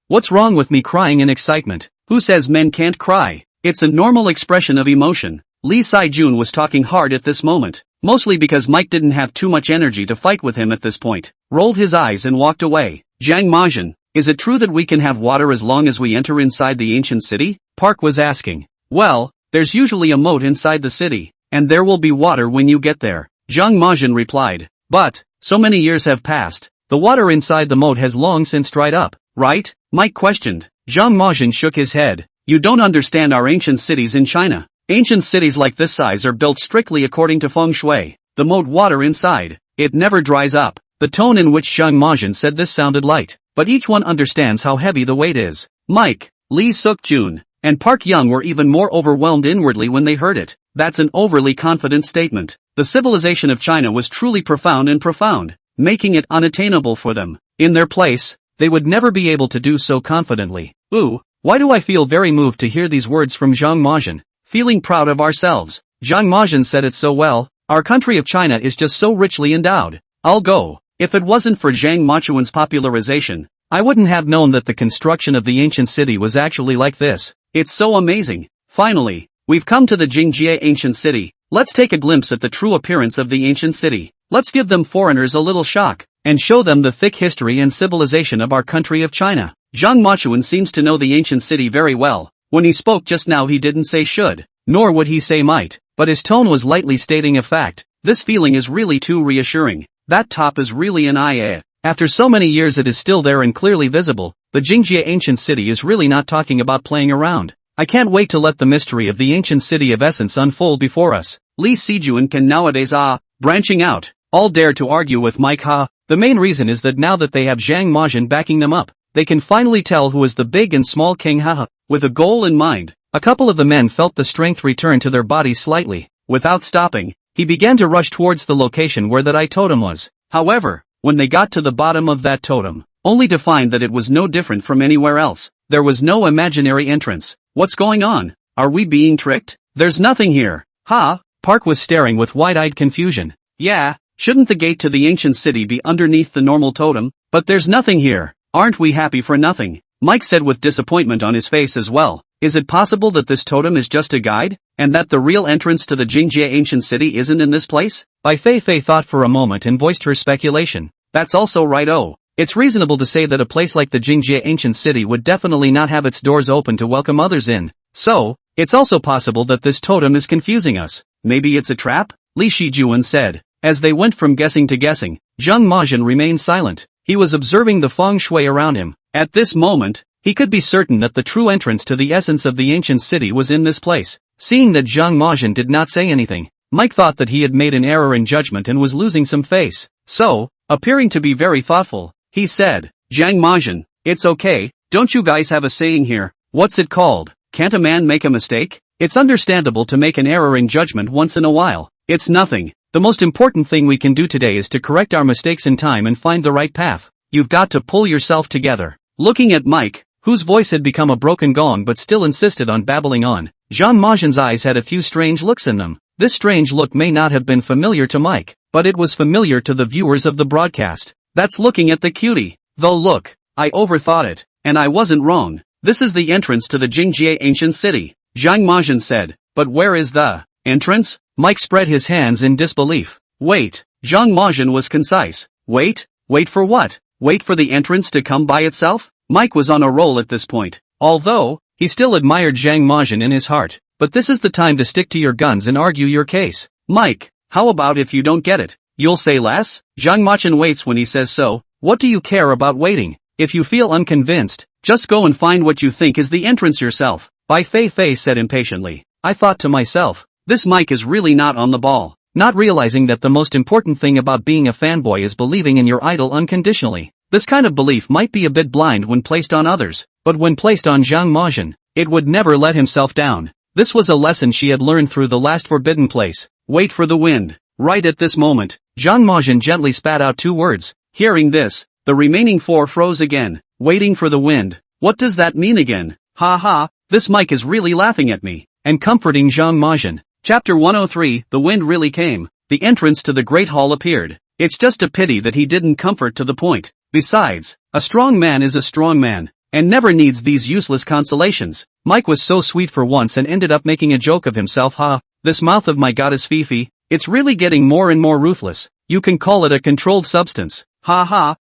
What's wrong with me crying in excitement? Who says men can't cry? It's a normal expression of emotion. Lee Si-jun was talking hard at this moment, mostly because Mike didn't have too much energy to fight with him at this point, rolled his eyes and walked away. Jiang Majin, is it true that we can have water as long as we enter inside the ancient city? Park was asking. Well, there's usually a moat inside the city, and there will be water when you get there, Jiang Majin replied. But, so many years have passed, the water inside the moat has long since dried up, right? Mike questioned. Jiang Majin shook his head. You don't understand our ancient cities in China. Ancient cities like this size are built strictly according to feng shui. The moat water inside, it never dries up. The tone in which Jiang Majin said this sounded light, but each one understands how heavy the weight is. Mike, Lee Suk-jun, and Park Young were even more overwhelmed inwardly when they heard it. That's an overly confident statement. The civilization of China was truly profound, making it unattainable for them. In their place, they would never be able to do so confidently. Ooh, why do I feel very moved to hear these words from Jiang Majin? Feeling proud of ourselves. Jiang Majin said it so well. Our country of China is just so richly endowed. I'll go. If it wasn't for Jiang Machuan's popularization, I wouldn't have known that the construction of the ancient city was actually like this. It's so amazing. Finally, we've come to the Jingjie ancient city. Let's take a glimpse at the true appearance of the ancient city. Let's give them foreigners a little shock, and show them the thick history and civilization of our country of China. Jiang Machuan seems to know the ancient city very well. When he spoke just now he didn't say should, nor would he say might, but his tone was lightly stating a fact. This feeling is really too reassuring. That top is really an eye. After so many years it is still there and clearly visible. The Jingjie ancient city is really not talking about playing around. I can't wait to let the mystery of the ancient city of essence unfold before us. Lee Si-jun can nowadays branching out, all dare to argue with Mike The main reason is that now that they have Jiang Majin backing them up, they can finally tell who is the big and small king With a goal in mind, a couple of the men felt the strength return to their bodies slightly. Without stopping, he began to rush towards the location where that eye totem was. However, when they got to the bottom of that totem, only to find that it was no different from anywhere else, there was no imaginary entrance. What's going on? Are we being tricked? There's nothing here. Park was staring with wide-eyed confusion. Yeah, shouldn't the gate to the ancient city be underneath the normal totem? But there's nothing here. Aren't we happy for nothing? Mike said with disappointment on his face as well. Is it possible that this totem is just a guide, and that the real entrance to the Jingjie ancient city isn't in this place? Bai Feifei thought for a moment and voiced her speculation. That's also right. It's reasonable to say that a place like the Jingjie ancient city would definitely not have its doors open to welcome others in. So, it's also possible that this totem is confusing us. Maybe it's a trap? Li Shijuan said. As they went from guessing to guessing, Jiang Majin remained silent. He was observing the feng shui around him. At this moment, he could be certain that the true entrance to the essence of the ancient city was in this place. Seeing that Jiang Majin did not say anything, Mike thought that he had made an error in judgment and was losing some face. So, appearing to be very thoughtful, he said, Jiang Majin, it's okay, don't you guys have a saying here? What's it called? Can't a man make a mistake? It's understandable to make an error in judgment once in a while. It's nothing. The most important thing we can do today is to correct our mistakes in time and find the right path. You've got to pull yourself together. Looking at Mike, whose voice had become a broken gong but still insisted on babbling on, Jiang Majin's eyes had a few strange looks in them. This strange look may not have been familiar to Mike, but it was familiar to the viewers of the broadcast. That's looking at the cutie. Though look, I overthought it, and I wasn't wrong. This is the entrance to the Jingjie ancient city, Jiang Majin said. But where is the entrance? Mike spread his hands in disbelief. Wait, Jiang Majin was concise. Wait for what? Wait for the entrance to come by itself? Mike was on a roll at this point. Although, he still admired Jiang Majin in his heart. But this is the time to stick to your guns and argue your case. Mike, how about if you don't get it? You'll say less? Jiang Majin waits when he says so. What do you care about waiting? If you feel unconvinced, just go and find what you think is the entrance yourself. Bai Feifei said impatiently. I thought to myself, this Mike is really not on the ball. Not realizing that the most important thing about being a fanboy is believing in your idol unconditionally. This kind of belief might be a bit blind when placed on others, but when placed on Jiang Majin, it would never let himself down. This was a lesson she had learned through the last forbidden place. Wait for the wind. Right at this moment, Jiang Majin gently spat out 2 words. Hearing this, the remaining 4 froze again. Waiting for the wind. What does that mean again? This Mike is really laughing at me. And comforting Jiang Majin. Chapter 103, The wind really came. The entrance to the Great Hall appeared. It's just a pity that he didn't comfort to the point. Besides, a strong man is a strong man, and never needs these useless consolations. Mike was so sweet for once and ended up making a joke of himself. This mouth of my goddess Feifei, it's really getting more and more ruthless. You can call it a controlled substance.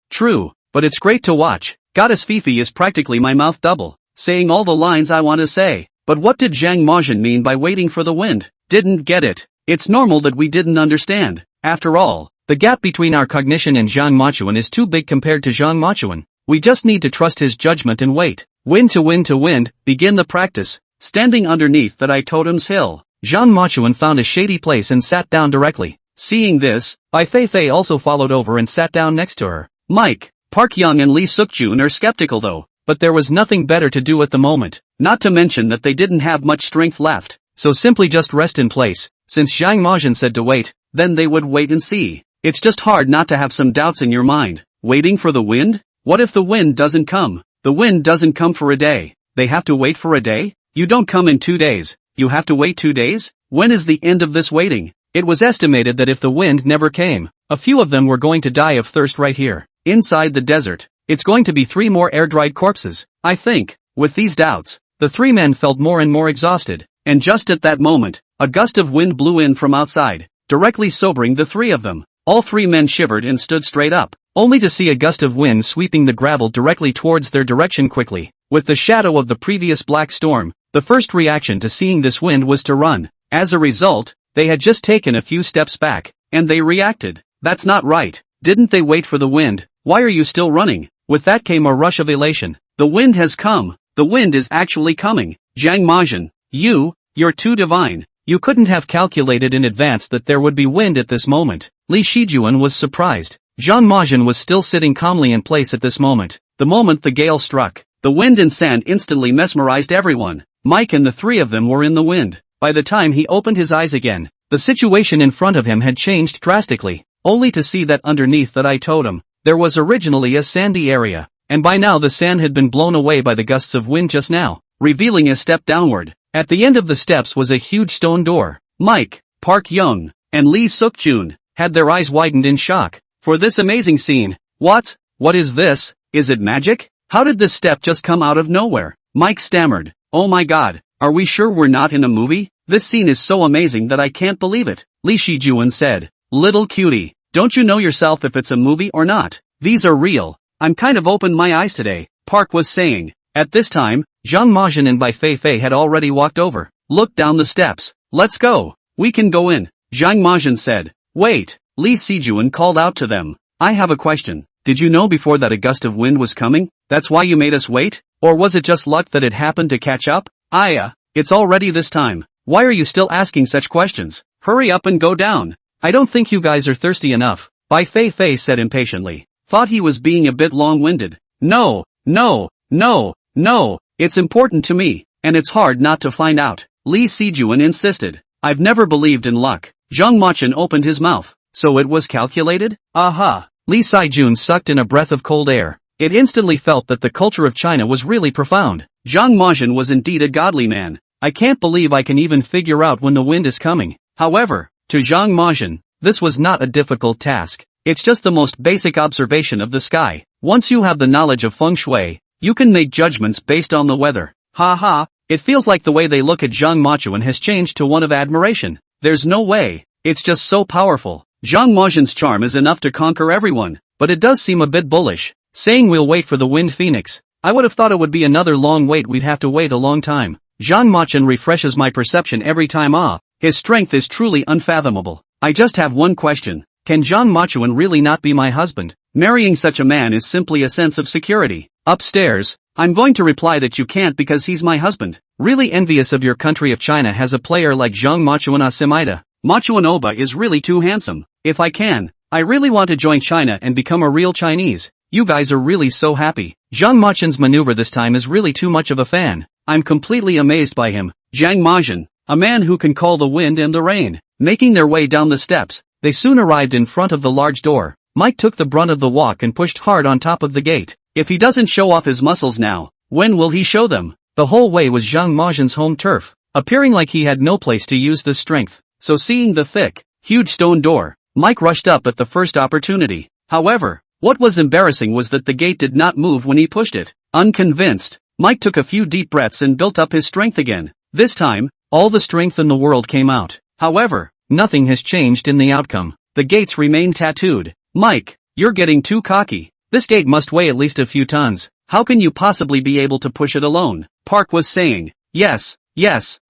True, but it's great to watch. Goddess Feifei is practically my mouth double, saying all the lines I want to say. But what did Zhang Majin mean by waiting for the wind? Didn't get it. It's normal that we didn't understand. After all, the gap between our cognition and Zhang Machuan is too big compared to Zhang Machuan. We just need to trust his judgment and wait. Wind to wind to wind, begin the practice. Standing underneath that I totem's hill, Zhang Machuan found a shady place and sat down directly. Seeing this, Bai Feifei also followed over and sat down next to her. Mike, Park Young and Lee Sukjun are skeptical though, but there was nothing better to do at the moment, not to mention that they didn't have much strength left, so simply just rest in place. Since Zhang Majin said to wait, then they would wait and see. It's just hard not to have some doubts in your mind. Waiting for the wind? What if the wind doesn't come? The wind doesn't come for a day. They have to wait for a day? You don't come in 2 days. You have to wait 2 days? When is the end of this waiting? It was estimated that if the wind never came, a few of them were going to die of thirst right here, inside the desert. It's going to be 3 more air-dried corpses, I think. With these doubts, the 3 men felt more and more exhausted, and just at that moment, a gust of wind blew in from outside, directly sobering the 3 of them. All 3 men shivered and stood straight up, only to see a gust of wind sweeping the gravel directly towards their direction quickly. With the shadow of the previous black storm, the first reaction to seeing this wind was to run. As a result, they had just taken a few steps back, and they reacted. That's not right. Didn't they wait for the wind? Why are you still running? With that came a rush of elation. The wind has come. The wind is actually coming. Zhang Majin, you're too divine. You couldn't have calculated in advance that there would be wind at this moment. Li Shijuan was surprised. Zhang Majin was still sitting calmly in place at this moment. The moment the gale struck, the wind and sand instantly mesmerized everyone. Mike and the 3 of them were in the wind. By the time he opened his eyes again, the situation in front of him had changed drastically, only to see that underneath that I totem, there was originally a sandy area, and by now the sand had been blown away by the gusts of wind just now, revealing a step downward. At the end of the steps was a huge stone door. Mike, Park Young, and Lee Sukjun had their eyes widened in shock. For this amazing scene. What is this? Is it magic? How did this step just come out of nowhere? Mike stammered. Oh my god, are we sure we're not in a movie? This scene is so amazing that I can't believe it. Li Shijuan said. Little cutie, don't you know yourself if it's a movie or not? These are real. I'm kind of opened my eyes today, Park was saying. At this time, Zhang Majin and Bai Feifei had already walked over. Look down the steps. Let's go. We can go in, Zhang Majin said. Wait, Li Sijuan called out to them. I have a question. Did you know before that a gust of wind was coming? That's why you made us wait? Or was it just luck that it happened to catch up? It's already this time. Why are you still asking such questions? Hurry up and go down. I don't think you guys are thirsty enough, Bai Feifei said impatiently. Thought he was being a bit long-winded. No, it's important to me, and it's hard not to find out. Li Sijuan insisted. I've never believed in luck. Zhang Machin opened his mouth. So it was calculated? Aha! Li Sijun sucked in a breath of cold air. It instantly felt that the culture of China was really profound. Zhang Majin was indeed a godly man. I can't believe I can even figure out when the wind is coming. However, to Zhang Majin, this was not a difficult task. It's just the most basic observation of the sky. Once you have the knowledge of feng shui, you can make judgments based on the weather. It feels like the way they look at Zhang Machuan has changed to one of admiration. There's no way. It's just so powerful. Zhang Majin's charm is enough to conquer everyone, but it does seem a bit bullish. Saying we'll wait for the wind phoenix. I would have thought it would be another long wait. We'd have to wait a long time. Zhang Machin refreshes my perception every time. His strength is truly unfathomable. I just have one question. Can Zhang Machuan really not be my husband? Marrying such a man is simply a sense of security. Upstairs, I'm going to reply that you can't because he's my husband. Really envious of your country if China has a player like Zhang Machuan Asimaida. Machuan Oba is really too handsome. If I can, I really want to join China and become a real Chinese. You guys are really so happy. Zhang Machin's maneuver this time is really too much of a fan. I'm completely amazed by him. Zhang Majin, a man who can call the wind and the rain. Making their way down the steps, they soon arrived in front of the large door. Mike took the brunt of the walk and pushed hard on top of the gate. If he doesn't show off his muscles now, when will he show them? The whole way was Zhang Majin's home turf, appearing like he had no place to use this strength. So seeing the thick, huge stone door, Mike rushed up at the first opportunity. However, what was embarrassing was that the gate did not move when he pushed it. Unconvinced, Mike took a few deep breaths and built up his strength again. This time, all the strength in the world came out. However, nothing has changed in the outcome. The gates remain tattooed. Mike, you're getting too cocky. This gate must weigh at least a few tons. How can you possibly be able to push it alone? Park was saying. Yes,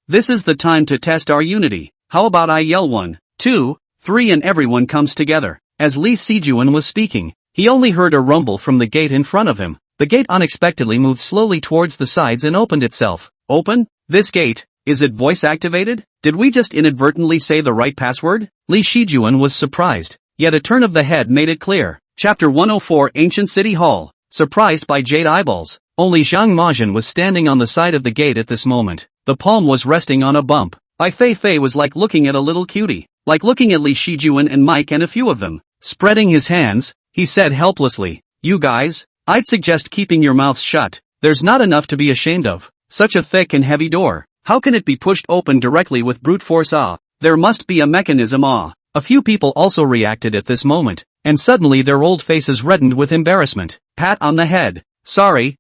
this is the time to test our unity. How about I yell 1, 2, 3 and everyone comes together. As Lee Sijuan was speaking, he only heard a rumble from the gate in front of him. The gate unexpectedly moved slowly towards the sides and opened itself. Open? This gate, is it voice activated? Did we just inadvertently say the right password? Lee Sijuan was surprised, yet a turn of the head made it clear. Chapter 104 Ancient City Hall. Surprised by jade eyeballs, only Zhang Majin was standing on the side of the gate at this moment. The palm was resting on a bump. Bai Feifei was like looking at a little cutie, like looking at Lee Sijuan and Mike and a few of them. Spreading his hands, he said helplessly, "You guys, I'd suggest keeping your mouths shut. There's not enough to be ashamed of. Such a thick and heavy door. How can it be pushed open directly with brute force? There must be a mechanism. A few people also reacted at this moment, and suddenly their old faces reddened with embarrassment. Pat on the head. Sorry,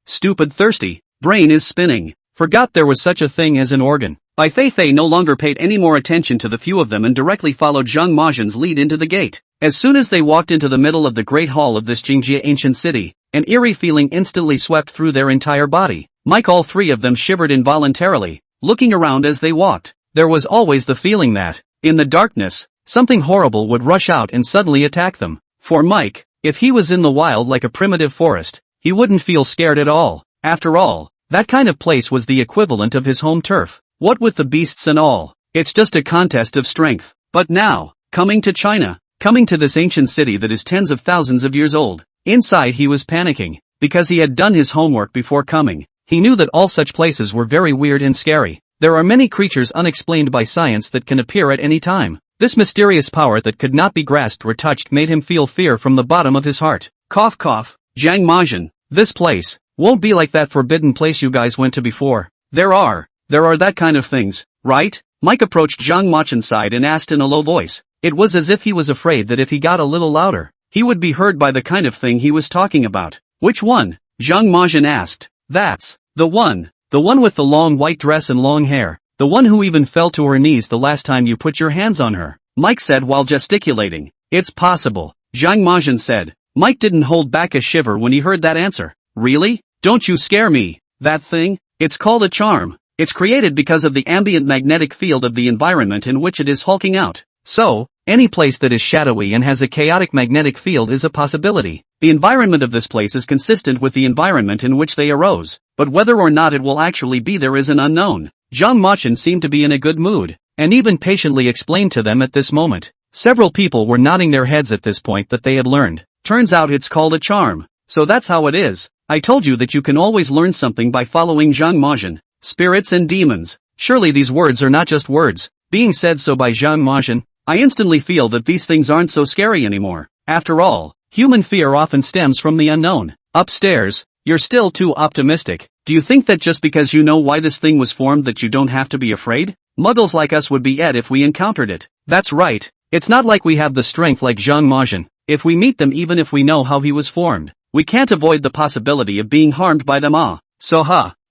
stupid thirsty, brain is spinning. Forgot there was such a thing as an organ. Bai Feifei no longer paid any more attention to the few of them and directly followed Zhang Majin's lead into the gate. As soon as they walked into the middle of the great hall of this Jingjie ancient city, an eerie feeling instantly swept through their entire body. All three of them shivered involuntarily, looking around as they walked. There was always the feeling that, in the darkness, something horrible would rush out and suddenly attack them. For Mike, if he was in the wild like a primitive forest, he wouldn't feel scared at all. After all, that kind of place was the equivalent of his home turf. What with the beasts and all, it's just a contest of strength. But now, coming to China, coming to this ancient city that is tens of thousands of years old, inside he was panicking, because he had done his homework before coming. He knew that all such places were very weird and scary. There are many creatures unexplained by science that can appear at any time. This mysterious power that could not be grasped or touched made him feel fear from the bottom of his heart. Cough cough, Zhang Majin, this place won't be like that forbidden place you guys went to before. There are that kind of things, right? Mike approached Zhang Majin's side and asked in a low voice. It was as if he was afraid that if he got a little louder, he would be heard by the kind of thing he was talking about. Which one? Zhang Majin asked. That's the one with the long white dress and long hair, the one who even fell to her knees the last time you put your hands on her, Mike said while gesticulating. It's possible, Zhang Majin said. Mike didn't hold back a shiver when he heard that answer. Really? Don't you scare me. That thing? It's called a charm. It's created because of the ambient magnetic field of the environment in which it is hulking out. So, any place that is shadowy and has a chaotic magnetic field is a possibility. The environment of this place is consistent with the environment in which they arose, but whether or not it will actually be there is an unknown. Zhang Majin seemed to be in a good mood, and even patiently explained to them at this moment. Several people were nodding their heads at this point that they had learned. Turns out it's called a charm. So that's how it is. I told you that you can always learn something by following Zhang Majin. Spirits and demons. Surely these words are not just words, being said so by Zhang Majin. I instantly feel that these things aren't so scary anymore. After all, human fear often stems from the unknown. Upstairs, you're still too optimistic. Do you think that just because you know why this thing was formed that you don't have to be afraid? Muggles like us would be ed if we encountered it. That's right. It's not like we have the strength like Zhang Majin. If we meet them even if we know how he was formed, we can't avoid the possibility of being harmed by them.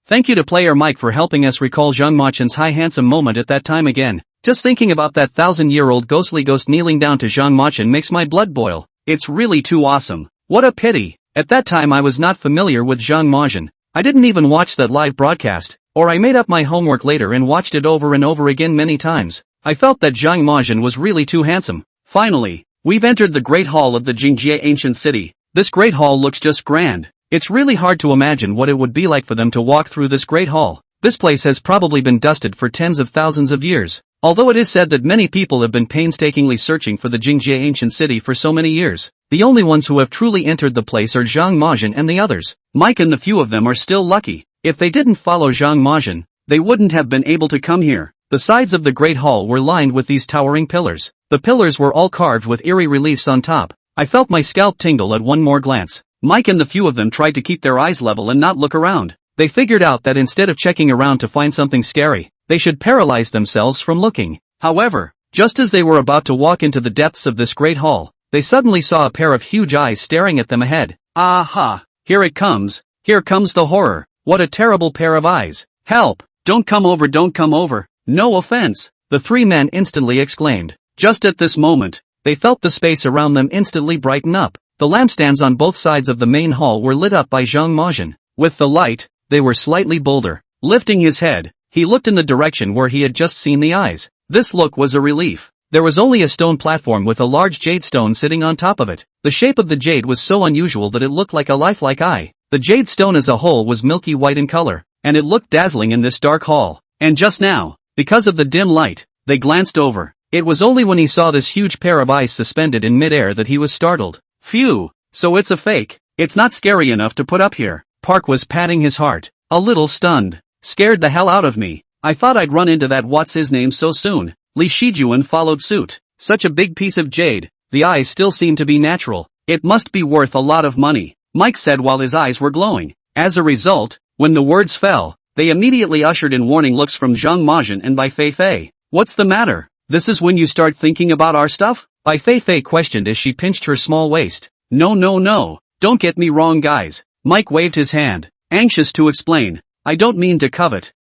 Thank you to player Mike for helping us recall Zhang Majin's high handsome moment at that time again. Just thinking about that 1,000-year-old ghostly ghost kneeling down to Zhang Majin makes my blood boil. It's really too awesome. What a pity. At that time I was not familiar with Zhang Majin. I didn't even watch that live broadcast, or I made up my homework later and watched it over and over again many times. I felt that Zhang Majin was really too handsome. Finally, we've entered the Great Hall of the Jingjie ancient city. This Great Hall looks just grand. It's really hard to imagine what it would be like for them to walk through this Great Hall. This place has probably been dusted for tens of thousands of years. Although it is said that many people have been painstakingly searching for the Jingjie ancient city for so many years, the only ones who have truly entered the place are Zhang Majin and the others. Mike and the few of them are still lucky. If they didn't follow Zhang Majin, they wouldn't have been able to come here. The sides of the Great Hall were lined with these towering pillars. The pillars were all carved with eerie reliefs on top. I felt my scalp tingle at one more glance. Mike and the few of them tried to keep their eyes level and not look around. They figured out that instead of checking around to find something scary, they should paralyze themselves from looking. However, Just as they were about to walk into the depths of this great hall, they suddenly saw a pair of huge eyes staring at them ahead. Aha! Here it comes. Here comes the horror. What a terrible pair of eyes. Help! Don't come over, don't come over. No offense, the three men instantly exclaimed. Just at this moment, they felt the space around them instantly brighten up. The lampstands on both sides of the main hall were lit up by Zhang Mazhen. With the light, they were slightly bolder. Lifting his head, he looked in the direction where he had just seen the eyes. This look was a relief. There was only a stone platform with a large jade stone sitting on top of it. The shape of the jade was so unusual that it looked like a lifelike eye. The jade stone as a whole was milky white in color, and it looked dazzling in this dark hall. And just now, because of the dim light, they glanced over. It was only when he saw this huge pair of eyes suspended in midair that he was startled. Phew, so it's a fake. It's not scary enough to put up here. Park was patting his heart, a little stunned. Scared the hell out of me. I thought I'd run into that what's-his-name so soon. Li Shijuan followed suit. Such a big piece of jade. The eyes still seem to be natural. It must be worth a lot of money, Mike said while his eyes were glowing. As a result, when the words fell, they immediately ushered in warning looks from Zhang Mazhen and Bai Feifei. What's the matter? This is when you start thinking about our stuff? Bai Feifei questioned as she pinched her small waist. No. Don't get me wrong guys. Mike waved his hand, anxious to explain. I don't mean to covet.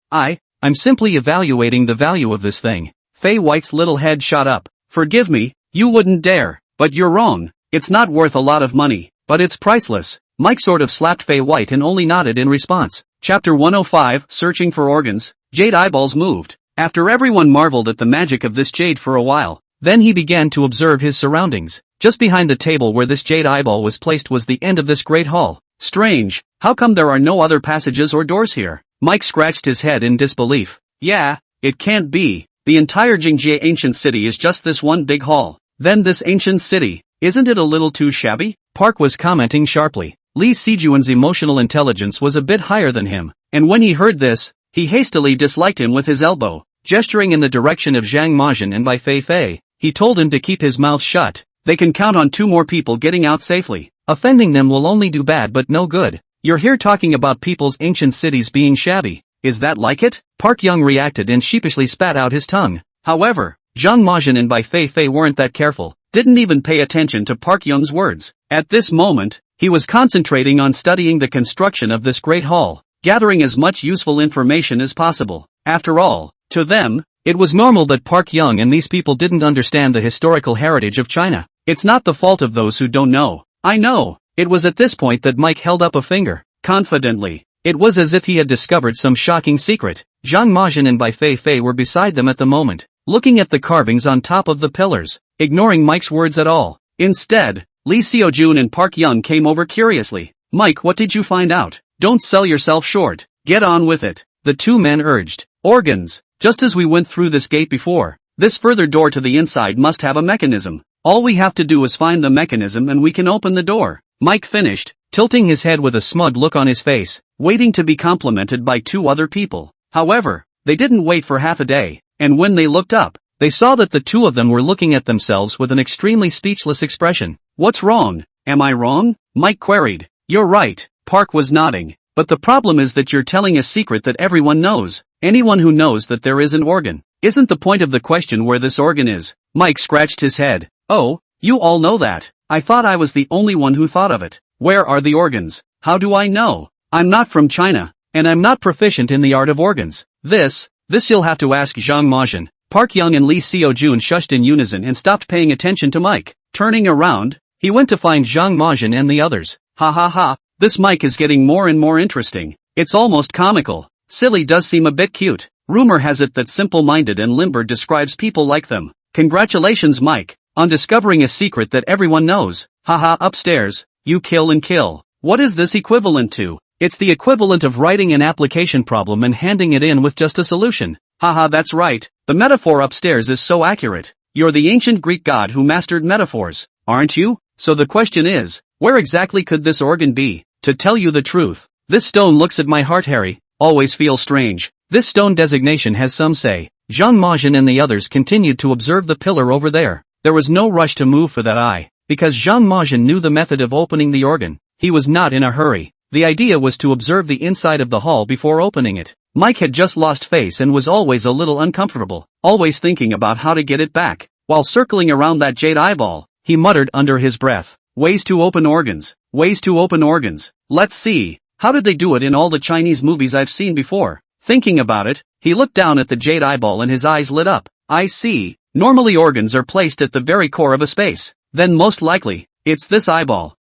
I'm simply evaluating the value of this thing. Fei White's little head shot up. Forgive me, you wouldn't dare. But you're wrong. It's not worth a lot of money, but it's priceless. Mike sort of slapped Fei White and only nodded in response. Chapter 105, Searching for Organs. Jade eyeballs moved. After everyone marveled at the magic of this jade for a while, then he began to observe his surroundings. Just behind the table where this jade eyeball was placed was the end of this great hall. Strange, how come there are no other passages or doors here? Mike scratched his head in disbelief. Yeah, it can't be. The entire Jingjie ancient city is just this one big hall. Then this ancient city, isn't it a little too shabby? Park was commenting sharply. Li Sijuan's emotional intelligence was a bit higher than him, and when he heard this, he hastily disliked him with his elbow. Gesturing in the direction of Zhang Mazhen and Bai Feifei, he told him to keep his mouth shut. They can count on 2 more people getting out safely. Offending them will only do bad but no good. You're here talking about people's ancient cities being shabby. Is that like it? Park Young reacted and sheepishly spat out his tongue. However, Zhang Mazhen and Bai Feifei weren't that careful, didn't even pay attention to Park Young's words. At this moment, he was concentrating on studying the construction of this great hall, gathering as much useful information as possible. After all, to them, it was normal that Park Young and these people didn't understand the historical heritage of China. It's not the fault of those who don't know. I know. It was at this point that Mike held up a finger, confidently. It was as if he had discovered some shocking secret. Zhang Mazhen and Bai Feifei were beside them at the moment, looking at the carvings on top of the pillars, ignoring Mike's words at all. Instead, Li Xiaojun and Park Young came over curiously. Mike, what did you find out? Don't sell yourself short. Get on with it. The 2 men urged. Organs. Just as we went through this gate before, this further door to the inside must have a mechanism. All we have to do is find the mechanism and we can open the door. Mike finished, tilting his head with a smug look on his face, waiting to be complimented by 2 other people. However, they didn't wait for half a day, and when they looked up, they saw that the 2 of them were looking at themselves with an extremely speechless expression. What's wrong? Am I wrong? Mike queried. You're right, Park was nodding. But the problem is that you're telling a secret that everyone knows. Anyone who knows that there is an organ. Isn't the point of the question where this organ is? Mike scratched his head. Oh, you all know that. I thought I was the only one who thought of it. Where are the organs? How do I know? I'm not from China, and I'm not proficient in the art of organs. This you'll have to ask Zhang Mazhen. Park Young and Li Xiaojun shushed in unison and stopped paying attention to Mike. Turning around, he went to find Zhang Mazhen and the others. Ha, this Mike is getting more and more interesting. It's almost comical. Silly does seem a bit cute. Rumor has it that simple-minded and limber describes people like them. Congratulations Mike, on discovering a secret that everyone knows. Haha, upstairs, you kill and kill. What is this equivalent to? It's the equivalent of writing an application problem and handing it in with just a solution. Haha, that's right. The metaphor upstairs is so accurate. You're the ancient Greek god who mastered metaphors, aren't you? So the question is, where exactly could this organ be? To tell you the truth, this stone looks at my heart, Harry. Always feel strange. This stone designation has some say. Zhang Mazhen and the others continued to observe the pillar over there. There was no rush to move for that eye, because Zhang Mazhen knew the method of opening the organ. He was not in a hurry. The idea was to observe the inside of the hall before opening it. Mike had just lost face and was always a little uncomfortable, always thinking about how to get it back. While circling around that jade eyeball, he muttered under his breath, ways to open organs, ways to open organs. Let's see, how did they do it in all the Chinese movies I've seen before? Thinking about it, he looked down at the jade eyeball and his eyes lit up. I see, normally organs are placed at the very core of a space. Then most likely, it's this eyeball.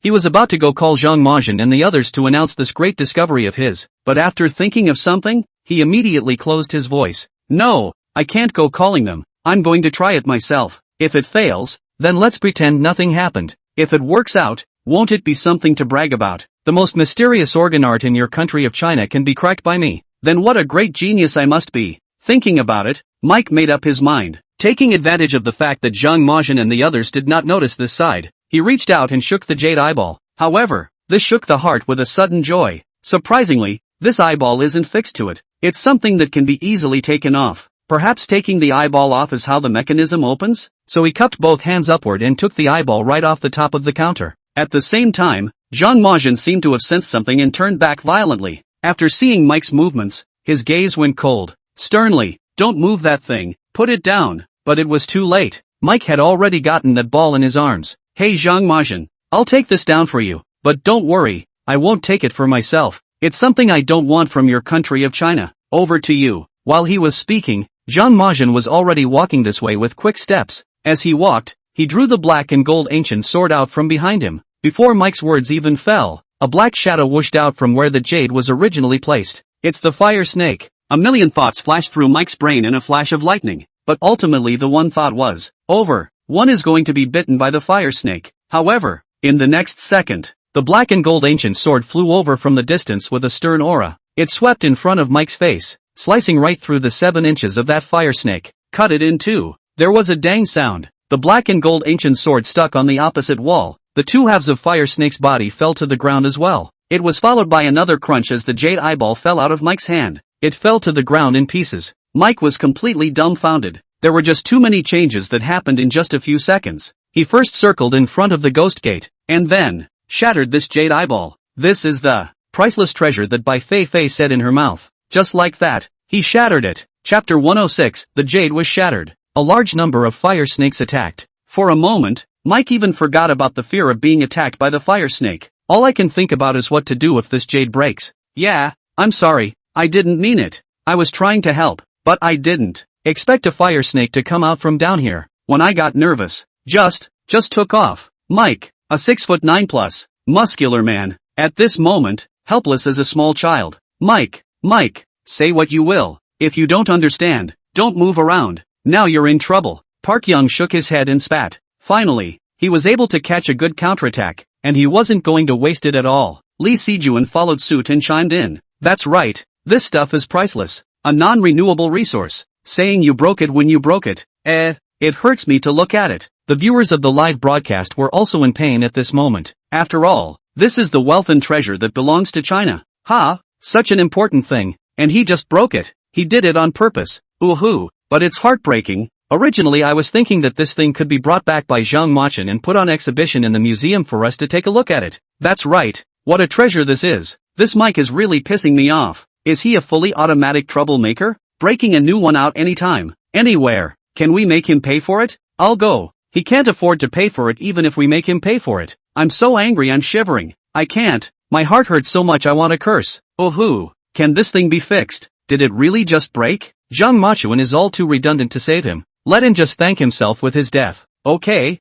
He was about to go call Zhang Majin and the others to announce this great discovery of his, but after thinking of something, he immediately closed his voice. No, I can't go calling them, I'm going to try it myself. If it fails, then let's pretend nothing happened. If it works out, won't it be something to brag about? The most mysterious organ art in your country of China can be cracked by me. Then what a great genius I must be. Thinking about it, Mike made up his mind. Taking advantage of the fact that Zhang Majin and the others did not notice this side, he reached out and shook the jade eyeball. However, this shook the heart with a sudden joy. Surprisingly, this eyeball isn't fixed to it. It's something that can be easily taken off. Perhaps taking the eyeball off is how the mechanism opens? So he cupped both hands upward and took the eyeball right off the top of the counter. At the same time, Zhang Majin seemed to have sensed something and turned back violently. After seeing Mike's movements, his gaze went cold. Sternly, don't move that thing, put it down. But it was too late. Mike had already gotten that ball in his arms. Hey Zhang Majin, I'll take this down for you, but don't worry, I won't take it for myself. It's something I don't want from your country of China. Over to you. While he was speaking, Zhang Majin was already walking this way with quick steps. As he walked, he drew the black and gold ancient sword out from behind him. Before Mike's words even fell, a black shadow whooshed out from where the jade was originally placed. It's the fire snake. A million thoughts flashed through Mike's brain in a flash of lightning. But ultimately the one thought was, over, one is going to be bitten by the fire snake. However, in the next second, the black and gold ancient sword flew over from the distance with a stern aura. It swept in front of Mike's face, slicing right through the 7 inches of that fire snake. Cut it in two. There was a dang sound. The black and gold ancient sword stuck on the opposite wall. The 2 halves of fire snake's body fell to the ground as well. It was followed by another crunch as the jade eyeball fell out of Mike's hand. It fell to the ground in pieces. Mike was completely dumbfounded. There were just too many changes that happened in just a few seconds. He first circled in front of the ghost gate, and then shattered this jade eyeball. This is the priceless treasure that Bai Feifei said in her mouth. Just like that, he shattered it. Chapter 106, the jade was shattered. A large number of fire snakes attacked. For a moment, Mike even forgot about the fear of being attacked by the fire snake. All I can think about is what to do if this jade breaks. Yeah, I'm sorry, I didn't mean it. I was trying to help. But I didn't expect a fire snake to come out from down here. When I got nervous, just took off. Mike, a 6'9" plus, muscular man, at this moment, helpless as a small child. Mike, say what you will. If you don't understand, don't move around. Now you're in trouble. Park Young shook his head and spat. Finally, he was able to catch a good counterattack, and he wasn't going to waste it at all. Lee Sejuan followed suit and chimed in. That's right, this stuff is priceless. A non-renewable resource. Saying you broke it when you broke it. It hurts me to look at it. The viewers of the live broadcast were also in pain at this moment. After all, this is the wealth and treasure that belongs to China. Such an important thing, and he just broke it. He did it on purpose. Ooh, but it's heartbreaking. Originally I was thinking that this thing could be brought back by Zhang Majin and put on exhibition in the museum for us to take a look at it. That's right. What a treasure this is. This Mike is really pissing me off. Is he a fully automatic troublemaker? Breaking a new one out anytime, anywhere. Can we make him pay for it? I'll go. He can't afford to pay for it even if we make him pay for it. I'm so angry I'm shivering. I can't. My heart hurts so much I want to curse. Ooh, can this thing be fixed? Did it really just break? Zhang Machuan is all too redundant to save him. Let him just thank himself with his death. Okay,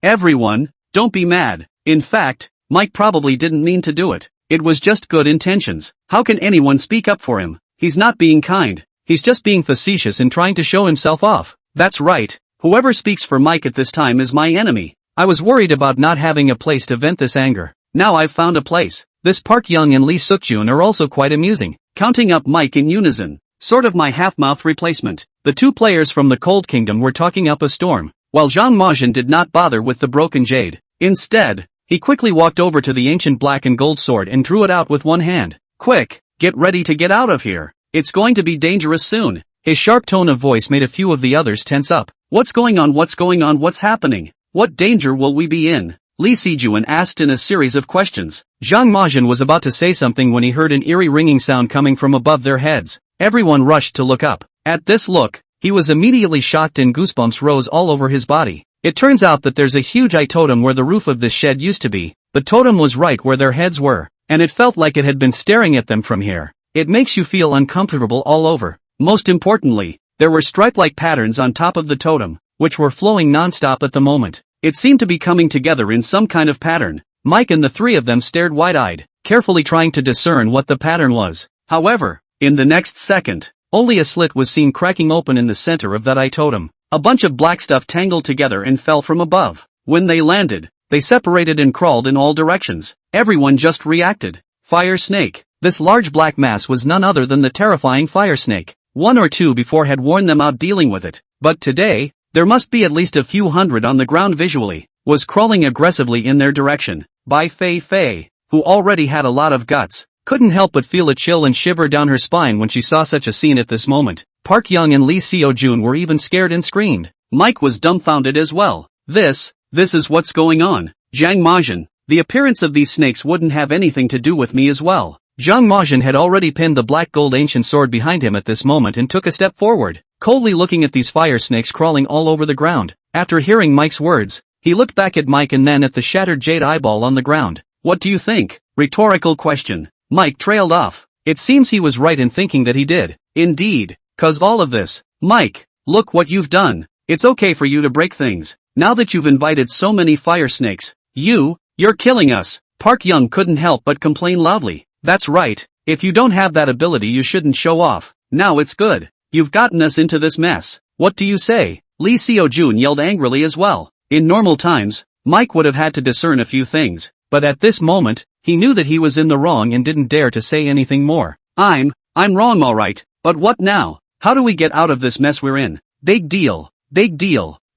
everyone, don't be mad. In fact, Mike probably didn't mean to do it. It was just good intentions. How can anyone speak up for him? He's not being kind. He's just being facetious and trying to show himself off. That's right. Whoever speaks for Mike at this time is my enemy. I was worried about not having a place to vent this anger. Now I've found a place. This Park Young and Lee Sukjun are also quite amusing. Counting up Mike in unison. Sort of my half-mouth replacement. The 2 players from the Cold Kingdom were talking up a storm, while Zhang Majin did not bother with the broken jade. Instead, he quickly walked over to the ancient black and gold sword and drew it out with one hand. Quick, get ready to get out of here. It's going to be dangerous soon. His sharp tone of voice made a few of the others tense up. What's going on? What's happening? What danger will we be in? Li Sijuan asked in a series of questions. Zhang Majin was about to say something when he heard an eerie ringing sound coming from above their heads. Everyone rushed to look up. At this look, he was immediately shocked and goosebumps rose all over his body. It turns out that there's a huge eye totem where the roof of this shed used to be. The totem was right where their heads were, and it felt like it had been staring at them from here. It makes you feel uncomfortable all over. Most importantly, there were stripe-like patterns on top of the totem, which were flowing non-stop at the moment. It seemed to be coming together in some kind of pattern. Mike and the three of them stared wide-eyed, carefully trying to discern what the pattern was. However, in the next second, only a slit was seen cracking open in the center of that eye totem. A bunch of black stuff tangled together and fell from above. When they landed, they separated and crawled in all directions. Everyone just reacted. Fire snake. This large black mass was none other than the terrifying fire snake. One or two before had warned them out dealing with it, but today, there must be at least a few hundred on the ground visually, was crawling aggressively in their direction. Bai Feifei, who already had a lot of guts, couldn't help but feel a chill and shiver down her spine when she saw such a scene at this moment. Park Young and Lee Seo-jun were even scared and screamed. Mike was dumbfounded as well. This is what's going on. Zhang Majin, the appearance of these snakes wouldn't have anything to do with me as well. Zhang Majin had already pinned the black gold ancient sword behind him at this moment and took a step forward, coldly looking at these fire snakes crawling all over the ground. After hearing Mike's words, he looked back at Mike and then at the shattered jade eyeball on the ground. What do you think? Rhetorical question. Mike trailed off. It seems he was right in thinking that he did. Indeed, 'cause of all of this. Mike, look what you've done. It's okay for you to break things. Now that you've invited so many fire snakes, you're killing us. Park Young couldn't help but complain loudly. That's right, if you don't have that ability you shouldn't show off. Now it's good. You've gotten us into this mess. What do you say? Lee Seo-jun yelled angrily as well. In normal times, Mike would have had to discern a few things, but at this moment, he knew that he was in the wrong and didn't dare to say anything more. I'm wrong alright, but what now? How do we get out of this mess we're in? Big deal.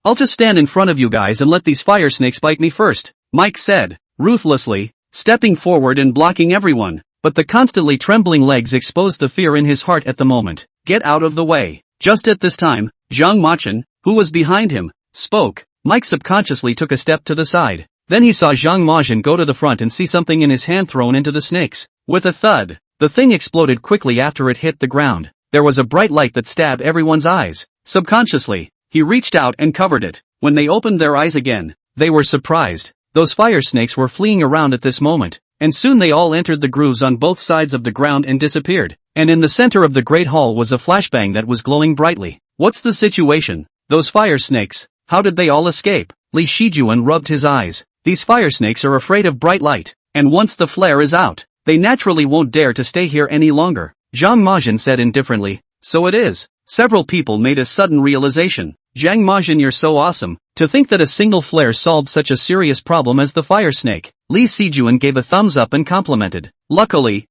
I'll just stand in front of you guys and let these fire snakes bite me first, Mike said, ruthlessly, stepping forward and blocking everyone. But the constantly trembling legs exposed the fear in his heart at the moment. Get out of the way. Just at this time, Zhang Majin, who was behind him, spoke. Mike subconsciously took a step to the side. Then he saw Zhang Majin go to the front and see something in his hand thrown into the snakes. With a thud, the thing exploded quickly after it hit the ground. There was a bright light that stabbed everyone's eyes. Subconsciously, he reached out and covered it. When they opened their eyes again, they were surprised. Those fire snakes were fleeing around at this moment. And soon they all entered the grooves on both sides of the ground and disappeared. And in the center of the great hall was a flashbang that was glowing brightly. What's the situation? Those fire snakes, how did they all escape? Li Shijuan rubbed his eyes. These fire snakes are afraid of bright light, and once the flare is out, they naturally won't dare to stay here any longer. Zhang Majin said indifferently. So it is. Several people made a sudden realization. Zhang Majin, you're so awesome. To think that a single flare solved such a serious problem as the fire snake. Li Sijuan gave a thumbs up and complimented. Luckily,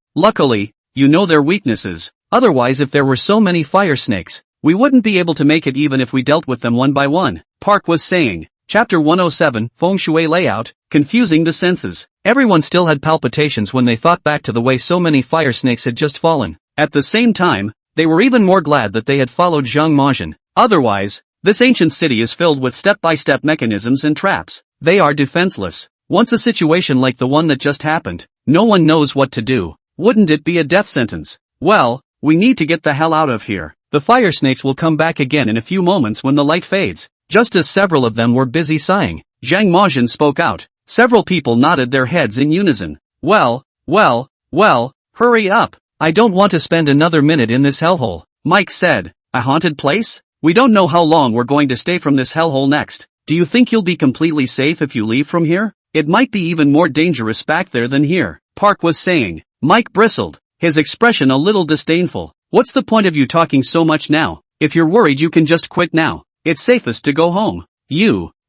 you know their weaknesses. Otherwise, if there were so many fire snakes, we wouldn't be able to make it even if we dealt with them one by one. Park was saying. Chapter 107, Feng Shui Layout, Confusing the Senses. Everyone still had palpitations when they thought back to the way so many fire snakes had just fallen. At the same time, they were even more glad that they had followed Zhang Majin. Otherwise, this ancient city is filled with step-by-step mechanisms and traps. They are defenseless. Once a situation like the one that just happened, no one knows what to do. Wouldn't it be a death sentence? Well, we need to get the hell out of here. The fire snakes will come back again in a few moments when the light fades. Just as several of them were busy sighing, Zhang Majin spoke out. Several people nodded their heads in unison. Well, hurry up. I don't want to spend another minute in this hellhole. Mike said. A haunted place? We don't know how long we're going to stay from this hellhole next. Do you think you'll be completely safe if you leave from here? It might be even more dangerous back there than here, Park was saying. Mike bristled, his expression a little disdainful. What's the point of you talking so much now? If you're worried you can just quit now. It's safest to go home.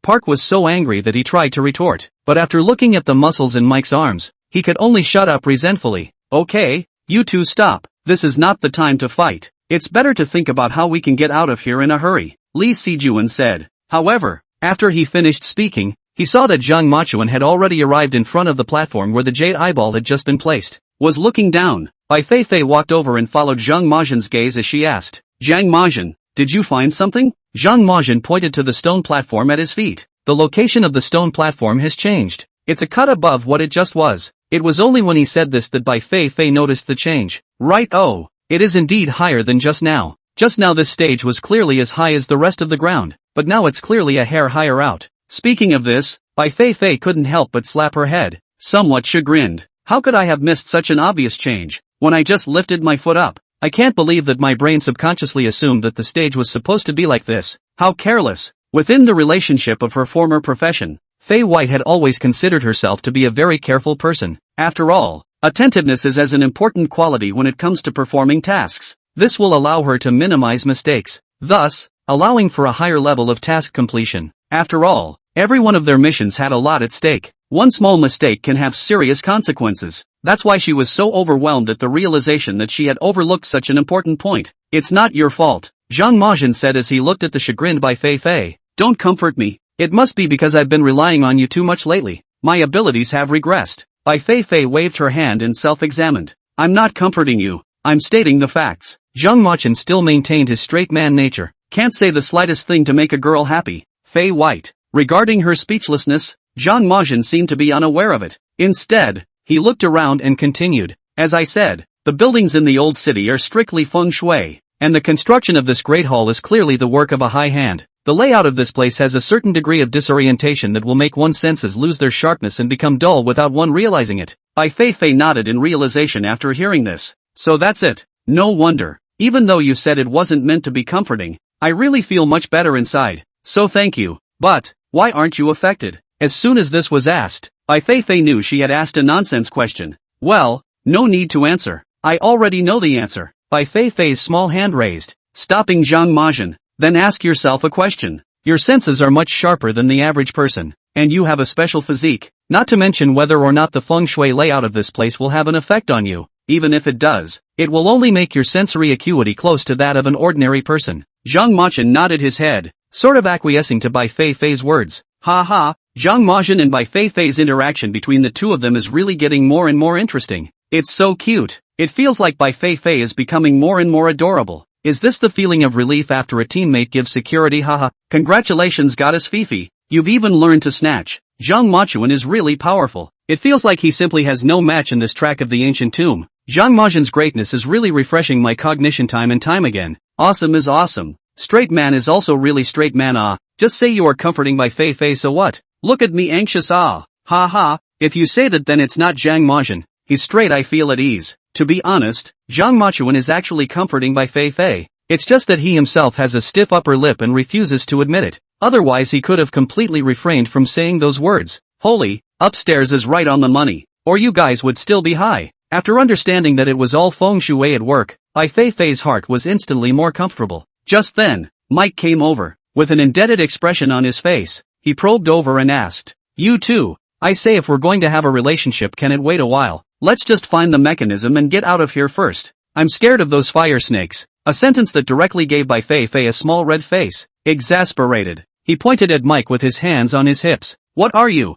Park was so angry that he tried to retort, but after looking at the muscles in Mike's arms, he could only shut up resentfully. Okay, you two stop. This is not the time to fight. It's better to think about how we can get out of here in a hurry, Li Sijuan said. However, after he finished speaking, he saw that Zhang Machuan had already arrived in front of the platform where the jade eyeball had just been placed. Was looking down. Bai Feifei walked over and followed Zhang Majin's gaze as she asked, Zhang Majin, did you find something? Zhang Majin pointed to the stone platform at his feet. the location of the stone platform has changed. It's a cut above what it just was. It was only when he said this that Bai Feifei noticed the change. Right, oh, it is indeed higher than just now. Just now this stage was clearly as high as the rest of the ground, but now it's clearly a hair higher out. Speaking of this, Bai Feifei couldn't help but slap her head, somewhat chagrined. How could I have missed such an obvious change, when I just lifted my foot up? I can't believe that my brain subconsciously assumed that the stage was supposed to be like this. How careless. Within the relationship of her former profession, Fei White had always considered herself to be a very careful person. After all, attentiveness is as an important quality when it comes to performing tasks. This will allow her to minimize mistakes, thus, allowing for a higher level of task completion. After all, every one of their missions had a lot at stake. One small mistake can have serious consequences. That's why she was so overwhelmed at the realization that she had overlooked such an important point. It's not your fault, Zhang Majin said as he looked at the chagrined Bai Feifei. Don't comfort me. It must be because I've been relying on you too much lately. My abilities have regressed. Bai Feifei waved her hand and self-examined. I'm not comforting you. I'm stating the facts. Zhang Majin still maintained his straight man nature. Can't say the slightest thing to make a girl happy. Fei White. Regarding her speechlessness, Zhang Majin seemed to be unaware of it. Instead, he looked around and continued. As I said, the buildings in the old city are strictly feng shui, and the construction of this great hall is clearly the work of a high hand. The layout of this place has a certain degree of disorientation that will make one's senses lose their sharpness and become dull without one realizing it. Bai Feifei nodded in realization after hearing this. So that's it. No wonder. Even though you said it wasn't meant to be comforting, I really feel much better inside. So thank you. But, why aren't you affected? As soon as this was asked, Bai Feifei knew she had asked a nonsense question. Well, no need to answer. I already know the answer. Bai Feifei's small hand raised, stopping Zhang Majin. Then ask yourself a question. Your senses are much sharper than the average person, and you have a special physique, not to mention whether or not the feng shui layout of this place will have an effect on you. Even if it does, it will only make your sensory acuity close to that of an ordinary person. Zhang Majin nodded his head, sort of acquiescing to Bai Feifei's words. Ha ha, Zhang Majin and Bai Feifei's interaction between the two of them is really getting more and more interesting. It's so cute. It feels like Bai Feifei is becoming more and more adorable. Is this the feeling of relief after a teammate gives security? Haha. Congratulations Goddess Feifei, you've even learned to snatch. Zhang Majin is really powerful. It feels like he simply has no match in this track of the ancient tomb. Zhang Majin's greatness is really refreshing my cognition time and time again. Awesome is awesome. Straight man is also really straight man. Just say you are comforting Bai Feifei, so what? Look at me anxious. Ha ha, if you say that then it's not Zhang Majin. He's straight, I feel at ease. To be honest, Zhang Majin is actually comforting Bai Feifei. It's just that he himself has a stiff upper lip and refuses to admit it. Otherwise he could have completely refrained from saying those words. Holy, upstairs is right on the money. Or you guys would still be high. After understanding that it was all feng shui at work, Bai Feifei's heart was instantly more comfortable. Just then, Mike came over. With an indebted expression on his face, he probed over and asked, You too. I say if we're going to have a relationship, can it wait a while? Let's just find the mechanism and get out of here first. I'm scared of those fire snakes. A sentence that directly gave Bai Feifei a small red face. Exasperated, he pointed at Mike with his hands on his hips. What are you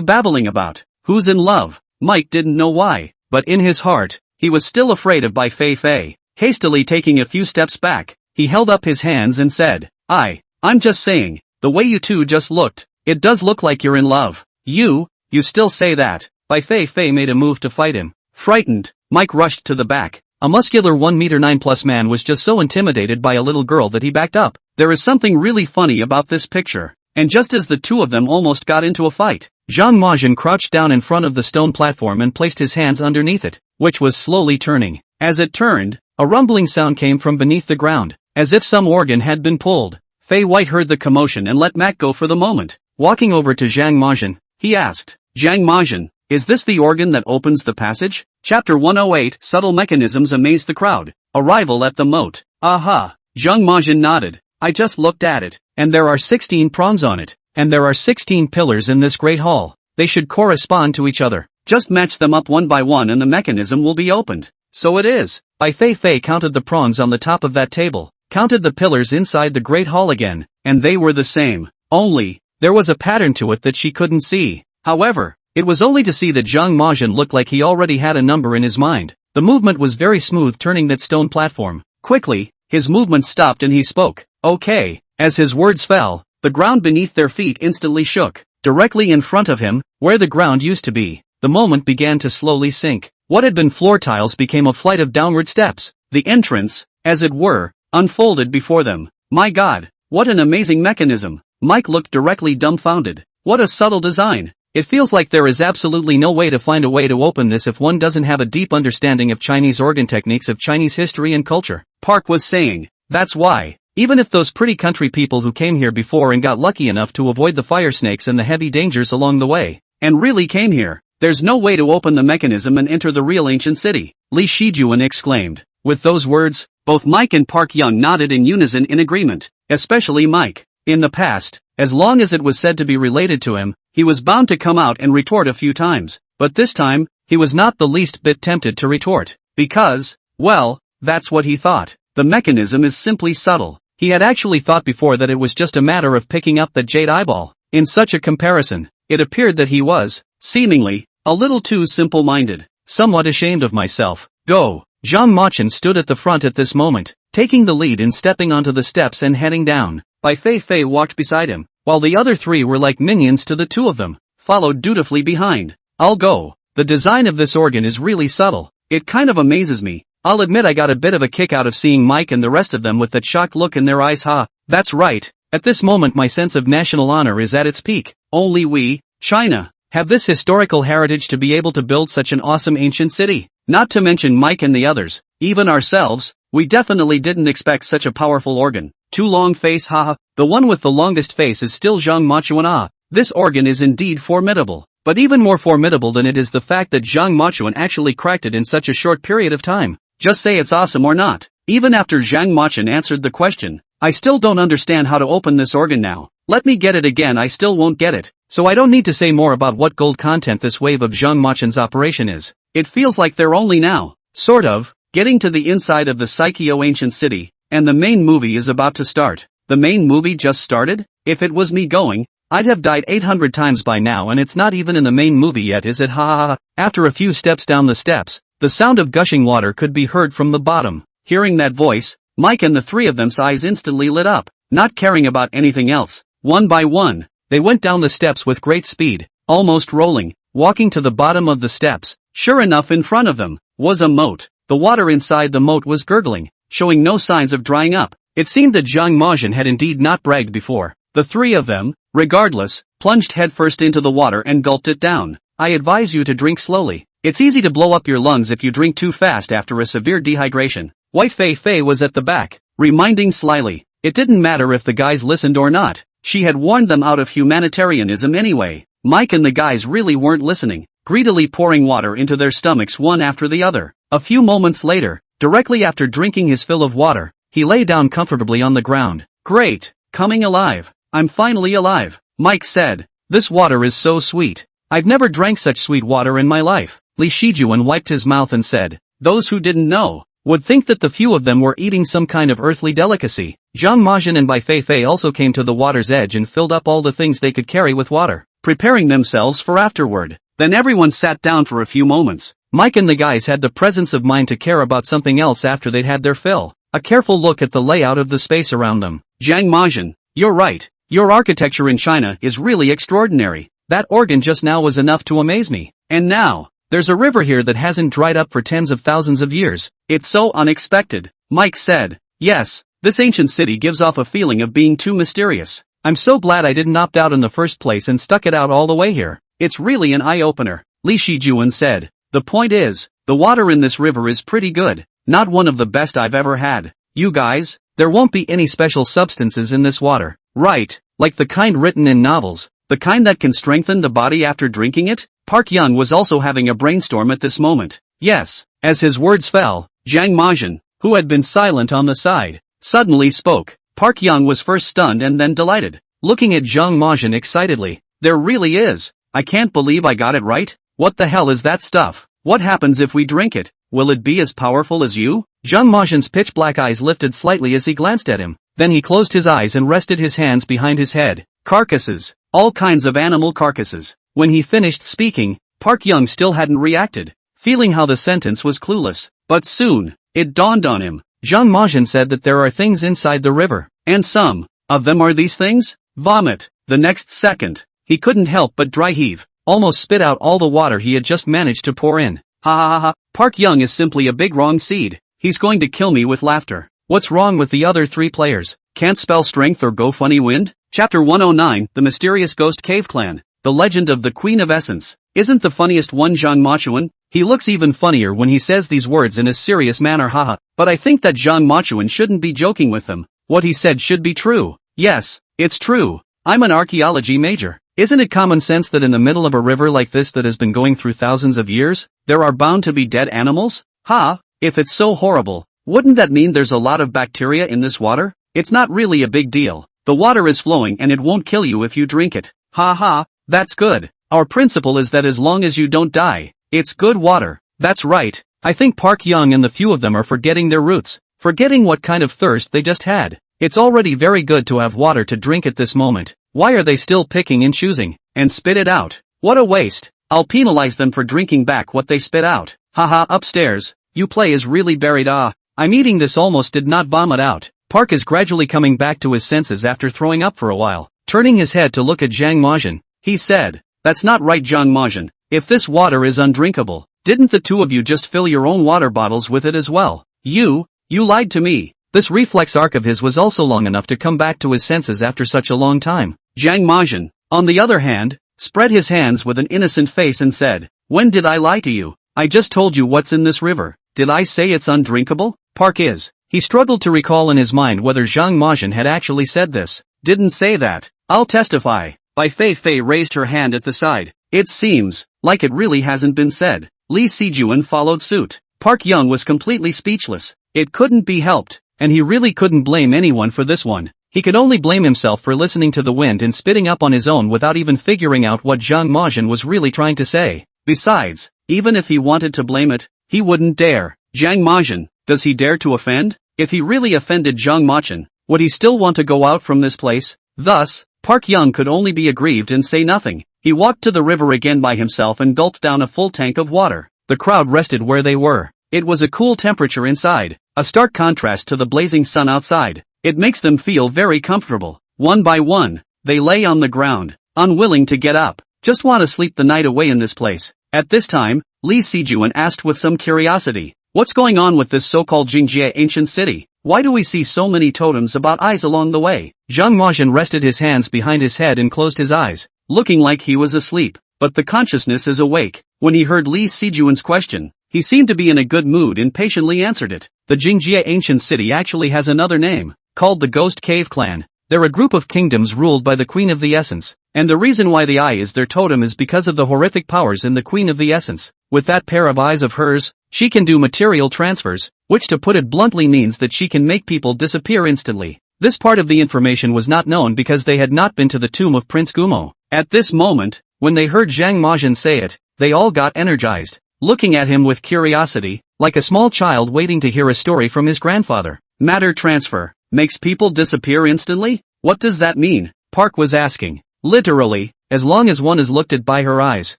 babbling about? Who's in love? Mike didn't know why, but in his heart, he was still afraid of Bai Feifei. Hastily taking a few steps back, he held up his hands and said, I'm just saying, the way you two just looked, it does look like you're in love. You still say that? Bai Feifei made a move to fight him. Frightened, Mike rushed to the back. A muscular 1m9+ man was just so intimidated by a little girl that he backed up. There is something really funny about this picture. And just as the two of them almost got into a fight, Zhang Majin crouched down in front of the stone platform and placed his hands underneath it, which was slowly turning. As it turned, a rumbling sound came from beneath the ground, as if some organ had been pulled. Fei White heard the commotion and let Mac go for the moment. Walking over to Zhang Majin, he asked, Zhang Majin, is this the organ that opens the passage? Chapter 108 Subtle Mechanisms Amaze the Crowd. Arrival at the moat. Aha. Zhang Majin nodded. I just looked at it, and there are 16 prongs on it, and there are 16 pillars in this great hall. They should correspond to each other. Just match them up one by one and the mechanism will be opened. So it is. Bai Feifei counted the prongs on the top of that table, counted the pillars inside the great hall again, and they were the same. Only, there was a pattern to it that she couldn't see. However, it was only to see that Zhang Majin looked like he already had a number in his mind. The movement was very smooth, turning that stone platform. Quickly, his movement stopped and he spoke. Okay. As his words fell, the ground beneath their feet instantly shook. Directly in front of him, where the ground used to be, the moment began to slowly sink. What had been floor tiles became a flight of downward steps. The entrance, as it were, unfolded before them. My God, what an amazing mechanism! Mike looked directly dumbfounded. What a subtle design! It feels like there is absolutely no way to find a way to open this if one doesn't have a deep understanding of Chinese organ techniques, of Chinese history and culture. Park was saying, that's why, even if those pretty country people who came here before and got lucky enough to avoid the fire snakes and the heavy dangers along the way, and really came here, there's no way to open the mechanism and enter the real ancient city, Li Shijuan exclaimed. With those words, both Mike and Park Young nodded in unison in agreement, especially Mike. In the past, as long as it was said to be related to him, he was bound to come out and retort a few times, but this time, he was not the least bit tempted to retort, because, well, that's what he thought. The mechanism is simply subtle. He had actually thought before that it was just a matter of picking up that jade eyeball. In such a comparison, it appeared that he was, seemingly, a little too simple-minded. Somewhat ashamed of myself. Go. Zhang Machin stood at the front at this moment, taking the lead in stepping onto the steps and heading down. Bai Feifei walked beside him, while the other three were like minions to the two of them, followed dutifully behind. I'll go. The design of this organ is really subtle. It kind of amazes me. I'll admit I got a bit of a kick out of seeing Mike and the rest of them with that shocked look in their eyes. That's right. At this moment my sense of national honor is at its peak. Only we, China, have this historical heritage to be able to build such an awesome ancient city. Not to mention Mike and the others, even ourselves, we definitely didn't expect such a powerful organ. Too long face. The one with the longest face is still Zhang Machuan. This organ is indeed formidable. But even more formidable than it is the fact that Zhang Machuan actually cracked it in such a short period of time. Just say it's awesome or not. Even after Zhang Machin answered the question, I still don't understand how to open this organ now. Let me get it again, I still won't get it. So I don't need to say more about what gold content this wave of Zhang Machin's operation is. It feels like they're only now, sort of, getting to the inside of the Saikyo ancient city, and the main movie is about to start. The main movie just started? If it was me going, I'd have died 800 times by now, and it's not even in the main movie yet, is it? After a few steps down the steps, the sound of gushing water could be heard from the bottom. Hearing that voice, Mike and the three of them's eyes instantly lit up, not caring about anything else. One by one, they went down the steps with great speed, almost rolling, walking to the bottom of the steps. Sure enough, in front of them was a moat. The water inside the moat was gurgling, showing no signs of drying up. It seemed that Zhang Machin had indeed not bragged before. The three of them, regardless, plunged headfirst into the water and gulped it down. I advise you to drink slowly. It's easy to blow up your lungs if you drink too fast after a severe dehydration. Bai Feifei was at the back, reminding slyly. It didn't matter if the guys listened or not. She had warned them out of humanitarianism anyway. Mike and the guys really weren't listening, greedily pouring water into their stomachs one after the other. A few moments later, directly after drinking his fill of water, he lay down comfortably on the ground. Great, coming alive. I'm finally alive, Mike said. This water is so sweet. I've never drank such sweet water in my life. Li Shijuan wiped his mouth and said, those who didn't know would think that the few of them were eating some kind of earthly delicacy. Zhang Machin and Bai Feifei also came to the water's edge and filled up all the things they could carry with water, preparing themselves for afterward. Then everyone sat down for a few moments. Mike and the guys had the presence of mind to care about something else after they'd had their fill. A careful look at the layout of the space around them. Zhang Machin, you're right. Your architecture in China is really extraordinary. That organ just now was enough to amaze me. And now, there's a river here that hasn't dried up for tens of thousands of years. It's so unexpected. Mike said, yes, this ancient city gives off a feeling of being too mysterious. I'm so glad I didn't opt out in the first place and stuck it out all the way here. It's really an eye-opener. Li Shijuan said. The point is, the water in this river is pretty good. Not one of the best I've ever had. You guys, there won't be any special substances in this water. Right, like the kind written in novels. The kind that can strengthen the body after drinking it? Park Young was also having a brainstorm at this moment. Yes, as his words fell, Zhang Machin, who had been silent on the side, suddenly spoke. Park Young was first stunned and then delighted, looking at Zhang Machin excitedly. There really is. I can't believe I got it right. What the hell is that stuff? What happens if we drink it? Will it be as powerful as you? Zhang Machin's pitch-black eyes lifted slightly as he glanced at him. Then he closed his eyes and rested his hands behind his head. Carcasses. All kinds of animal carcasses. When he finished speaking, Park Young still hadn't reacted, feeling how the sentence was clueless. But soon, it dawned on him. Zhang Machin said that there are things inside the river, and some of them are these things? Vomit. The next second, he couldn't help but dry heave, almost spit out all the water he had just managed to pour in. Ha ha ha ha, Park Young is simply a big wrong seed. He's going to kill me with laughter. What's wrong with the other 3 players? Can't spell strength or go funny wind? Chapter 109, The Mysterious Ghost Cave Clan. The Legend of the Queen of Essence. Isn't the funniest one Zhang Machuan? He looks even funnier when he says these words in a serious manner, haha. But I think that Zhang Machuan shouldn't be joking with them. What he said should be true. Yes, it's true. I'm an archaeology major. Isn't it common sense that in the middle of a river like this that has been going through thousands of years, there are bound to be dead animals? Ha, if it's so horrible, wouldn't that mean there's a lot of bacteria in this water? It's not really a big deal. The water is flowing and it won't kill you if you drink it. Ha ha, that's good. Our principle is that as long as you don't die, it's good water. That's right. I think Park Young and the few of them are forgetting their roots, forgetting what kind of thirst they just had. It's already very good to have water to drink at this moment. Why are they still picking and choosing? And spit it out. What a waste. I'll penalize them for drinking back what they spit out. Haha, upstairs. You play is really buried. I'm eating this almost did not vomit out. Park is gradually coming back to his senses after throwing up for a while. Turning his head to look at Zhang Majian, he said, "That's not right, Zhang Majian. If this water is undrinkable, didn't the 2 of you just fill your own water bottles with it as well? You lied to me." This reflex arc of his was also long enough to come back to his senses after such a long time. Zhang Majian, on the other hand, spread his hands with an innocent face and said, "When did I lie to you? I just told you what's in this river. Did I say it's undrinkable?" Park is. He struggled to recall in his mind whether Zhang Majian had actually said this. Didn't say that. I'll testify. Bai Feifei raised her hand at the side. It seems like it really hasn't been said. Li Sijuan followed suit. Park Young was completely speechless. It couldn't be helped, and he really couldn't blame anyone for this one. He could only blame himself for listening to the wind and spitting up on his own without even figuring out what Zhang Majian was really trying to say. Besides, even if he wanted to blame it, he wouldn't dare. Zhang Majian, does he dare to offend? If he really offended Zhang Majian, would he still want to go out from this place? Thus, Park Young could only be aggrieved and say nothing. He walked to the river again by himself and gulped down a full tank of water. The crowd rested where they were. It was a cool temperature inside, a stark contrast to the blazing sun outside. It makes them feel very comfortable. One by one, they lay on the ground, unwilling to get up. Just want to sleep the night away in this place. At this time, Li Sijuan asked with some curiosity, "What's going on with this so-called Jingjie ancient city? Why do we see so many totems about eyes along the way?" Zhang Majian rested his hands behind his head and closed his eyes, looking like he was asleep. But the consciousness is awake. When he heard Li Sijuan's question, he seemed to be in a good mood and patiently answered it. The Jingjie ancient city actually has another name, called the Ghost Cave Clan. They're a group of kingdoms ruled by the Queen of the Essence, and the reason why the eye is their totem is because of the horrific powers in the Queen of the Essence. With that pair of eyes of hers, she can do material transfers, which to put it bluntly means that she can make people disappear instantly. This part of the information was not known because they had not been to the tomb of Prince Gumo. At this moment, when they heard Zhang Majian say it, they all got energized, looking at him with curiosity, like a small child waiting to hear a story from his grandfather. Matter transfer makes people disappear instantly? What does that mean? Park was asking. Literally, as long as one is looked at by her eyes,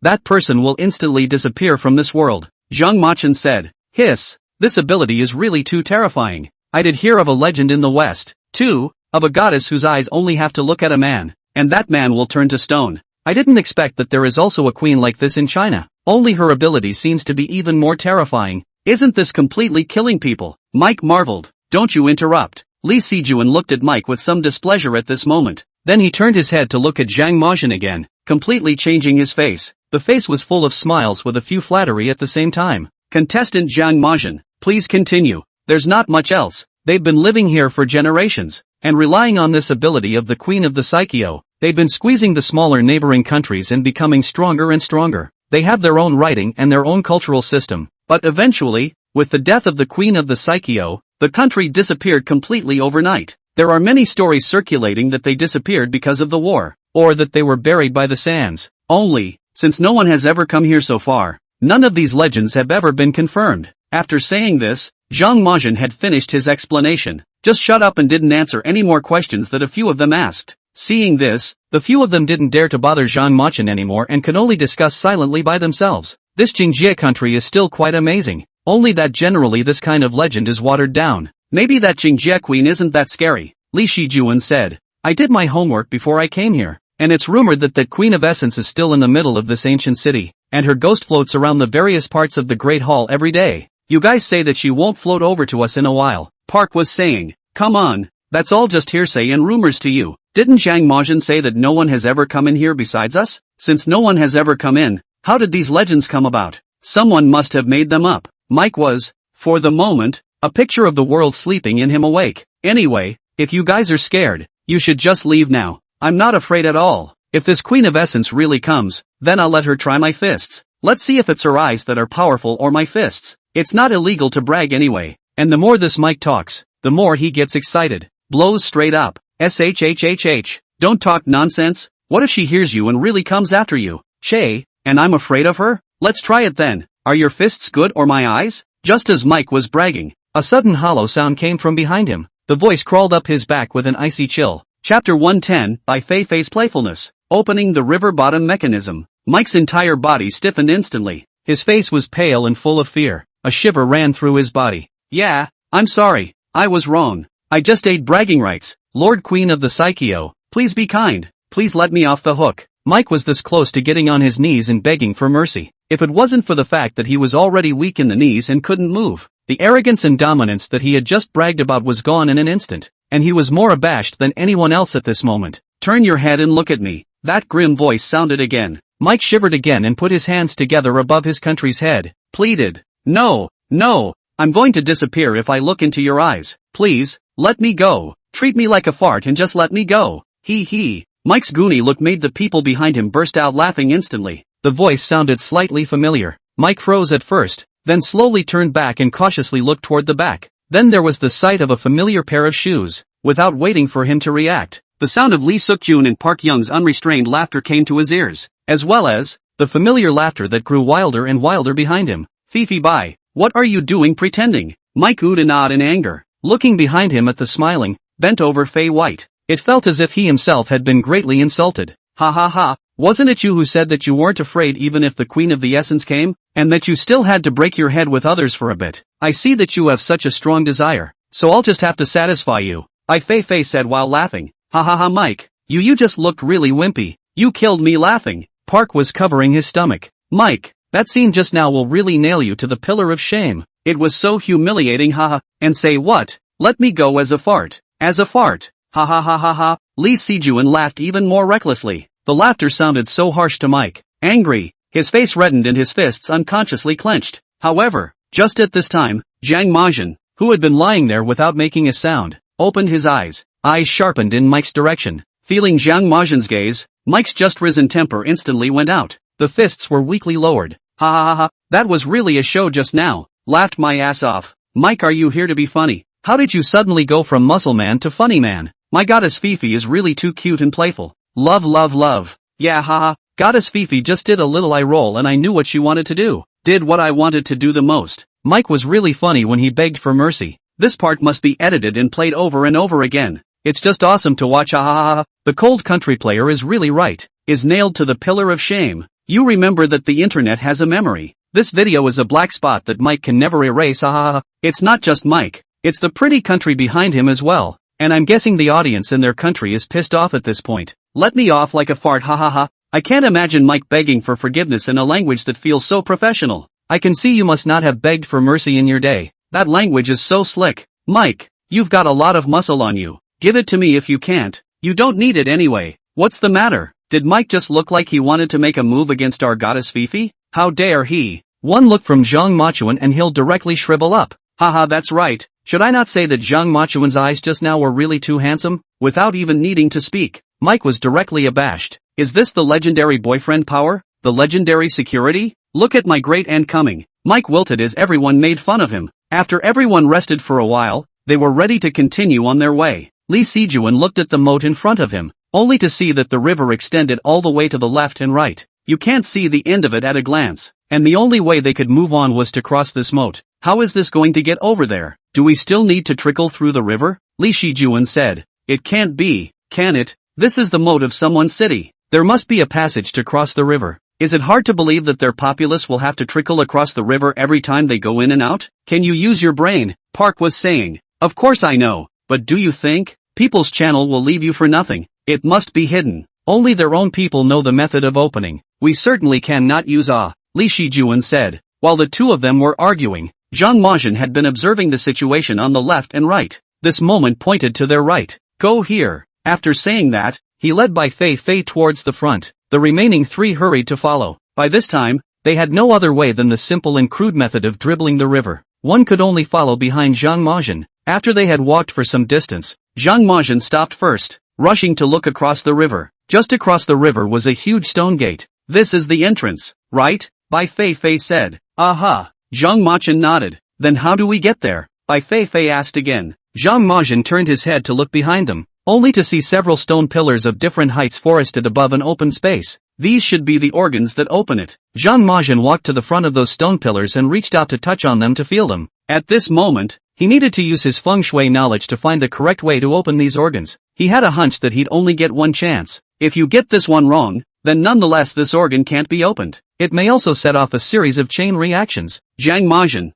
that person will instantly disappear from this world. Zhang Maqian said, "Hiss, this ability is really too terrifying. I did hear of a legend in the West, too, of a goddess whose eyes only have to look at a man, and that man will turn to stone. I didn't expect that there is also a queen like this in China. Only her ability seems to be even more terrifying. Isn't this completely killing people?" Mike marveled. "Don't you interrupt." Li Sijuan looked at Mike with some displeasure at this moment. Then he turned his head to look at Zhang Majian again, completely changing his face. The face was full of smiles with a few flattery at the same time. "Contestant Zhang Majian, please continue. There's not much else. They've been living here for generations, and relying on this ability of the Queen of the Psycheo, they've been squeezing the smaller neighboring countries and becoming stronger and stronger. They have their own writing and their own cultural system. But eventually, with the death of the Queen of the Psycheo, the country disappeared completely overnight. There are many stories circulating that they disappeared because of the war, or that they were buried by the sands. Only, since no one has ever come here so far, none of these legends have ever been confirmed." After saying this, Zhang Majian had finished his explanation, just shut up and didn't answer any more questions that a few of them asked. Seeing this, the few of them didn't dare to bother Zhang Maqian anymore and could only discuss silently by themselves. This Jingjie country is still quite amazing, only that generally this kind of legend is watered down. "Maybe that Jingjie queen isn't that scary," Li Shijuan said. I did my homework before I came here, and it's rumored that Queen of Essence is still in the middle of this ancient city, and her ghost floats around the various parts of the Great Hall every day. You guys say that she won't float over to us in a while, Park was saying. Come on, that's all just hearsay and rumors to you. Didn't Zhang Majin say that no one has ever come in here besides us? Since no one has ever come in, how did these legends come about? Someone must have made them up. Mike was, for the moment, a picture of the world sleeping in him awake. Anyway, if you guys are scared, you should just leave now. I'm not afraid at all. If this Queen of Essence really comes, then I'll let her try my fists. Let's see if it's her eyes that are powerful or my fists. It's not illegal to brag anyway. And the more this Mike talks, the more he gets excited. Blows straight up. SHHHH. Don't talk nonsense. What if she hears you and really comes after you? Che, and I'm afraid of her? Let's try it then. Are your fists good or my eyes? Just as Mike was bragging, a sudden hollow sound came from behind him. The voice crawled up his back with an icy chill. Chapter 110, Bai Feifei's Playfulness. Opening the river bottom mechanism. Mike's entire body stiffened instantly. His face was pale and full of fear. A shiver ran through his body. Yeah, I'm sorry. I was wrong. I just ate bragging rights. Lord Queen of the Psycheo, please be kind. Please let me off the hook. Mike was this close to getting on his knees and begging for mercy. If it wasn't for the fact that he was already weak in the knees and couldn't move, the arrogance and dominance that he had just bragged about was gone in an instant, and he was more abashed than anyone else at this moment. Turn your head and look at me. That grim voice sounded again. Mike shivered again and put his hands together above his country's head, pleaded. No, no, I'm going to disappear if I look into your eyes. Please, let me go. Treat me like a fart and just let me go. Hee. Mike's goony look made the people behind him burst out laughing instantly. The voice sounded slightly familiar. Mike froze at first, then slowly turned back and cautiously looked toward the back. Then there was the sight of a familiar pair of shoes. Without waiting for him to react, the sound of Lee Suk-jun and Park Young's unrestrained laughter came to his ears, as well as the familiar laughter that grew wilder and wilder behind him. Feifei Bai, what are you doing pretending? Mike oohed and awed in anger, looking behind him at the smiling, bent-over Fei White. It felt as if he himself had been greatly insulted. Ha ha ha, wasn't it you who said that you weren't afraid even if the Queen of the Essence came, and that you still had to break your head with others for a bit? I see that you have such a strong desire, so I'll just have to satisfy you, Bai Feifei said while laughing. Ha ha ha Mike, you just looked really wimpy. You killed me laughing. Park was covering his stomach. Mike, that scene just now will really nail you to the pillar of shame. It was so humiliating haha, and say what? Let me go as a fart. As a fart. Ha ha ha ha ha. Lee Si-jun laughed even more recklessly. The laughter sounded so harsh to Mike. Angry, his face reddened and his fists unconsciously clenched. However, just at this time, Zhang Majin, who had been lying there without making a sound, opened his eyes sharpened in Mike's direction. Feeling Zhang Majin's gaze, Mike's just risen temper instantly went out. The fists were weakly lowered. Ha ha ha ha, that was really a show just now. Laughed my ass off. Mike, are you here to be funny? How did you suddenly go from muscle man to funny man? My goddess Feifei is really too cute and playful. Love. Yeah haha, goddess Feifei just did a little eye roll and I knew what she wanted to do. Did what I wanted to do the most. Mike was really funny when he begged for mercy. This part must be edited and played over and over again. It's just awesome to watch. Ha ha ha. The cold country player is really right. Is nailed to the pillar of shame. You remember that the internet has a memory. This video is a black spot that Mike can never erase. Ha ha ha. It's not just Mike. It's the pretty country behind him as well. And I'm guessing the audience in their country is pissed off at this point. Let me off like a fart. Ha ha ha. I can't imagine Mike begging for forgiveness in a language that feels so professional. I can see you must not have begged for mercy in your day. That language is so slick. Mike, you've got a lot of muscle on you. Give it to me if you can't. You don't need it anyway. What's the matter? Did Mike just look like he wanted to make a move against our goddess Feifei? How dare he? One look from Zhang Machuan and he'll directly shrivel up. Haha, that's right. Should I not say that Zhang Machuan's eyes just now were really too handsome? Without even needing to speak, Mike was directly abashed. Is this the legendary boyfriend power? The legendary security? Look at my great aunt coming. Mike wilted as everyone made fun of him. After everyone rested for a while, they were ready to continue on their way. Lee Si-jun looked at the moat in front of him, only to see that the river extended all the way to the left and right. You can't see the end of it at a glance, and the only way they could move on was to cross this moat. How is this going to get over there? Do we still need to trickle through the river? Lee Si-jun said. It can't be, can it? This is the moat of someone's city. There must be a passage to cross the river. Is it hard to believe that their populace will have to trickle across the river every time they go in and out? Can you use your brain? Park was saying. Of course I know, but do you think? People's channel will leave you for nothing. It must be hidden. Only their own people know the method of opening. We certainly cannot use Li Shijuan said. While the two of them were arguing, Zhang Majin had been observing the situation on the left and right. This moment pointed to their right. Go here. After saying that, he led Bai Feifei towards the front. The remaining three hurried to follow. By this time, they had no other way than the simple and crude method of dribbling the river. One could only follow behind Zhang Majin. After they had walked for some distance, Zhang Majin stopped first, rushing to look across the river. Just across the river was a huge stone gate. This is the entrance, right? Bai Feifei said. Aha. Zhang Majin nodded. Then how do we get there? Bai Feifei asked again. Zhang Majin turned his head to look behind them, only to see several stone pillars of different heights forested above an open space. These should be the organs that open it. Zhang Majin walked to the front of those stone pillars and reached out to touch on them to feel them. At this moment, he needed to use his feng shui knowledge to find the correct way to open these organs. He had a hunch that he'd only get one chance. If you get this one wrong, then nonetheless this organ can't be opened. It may also set off a series of chain reactions. Zhang Majin.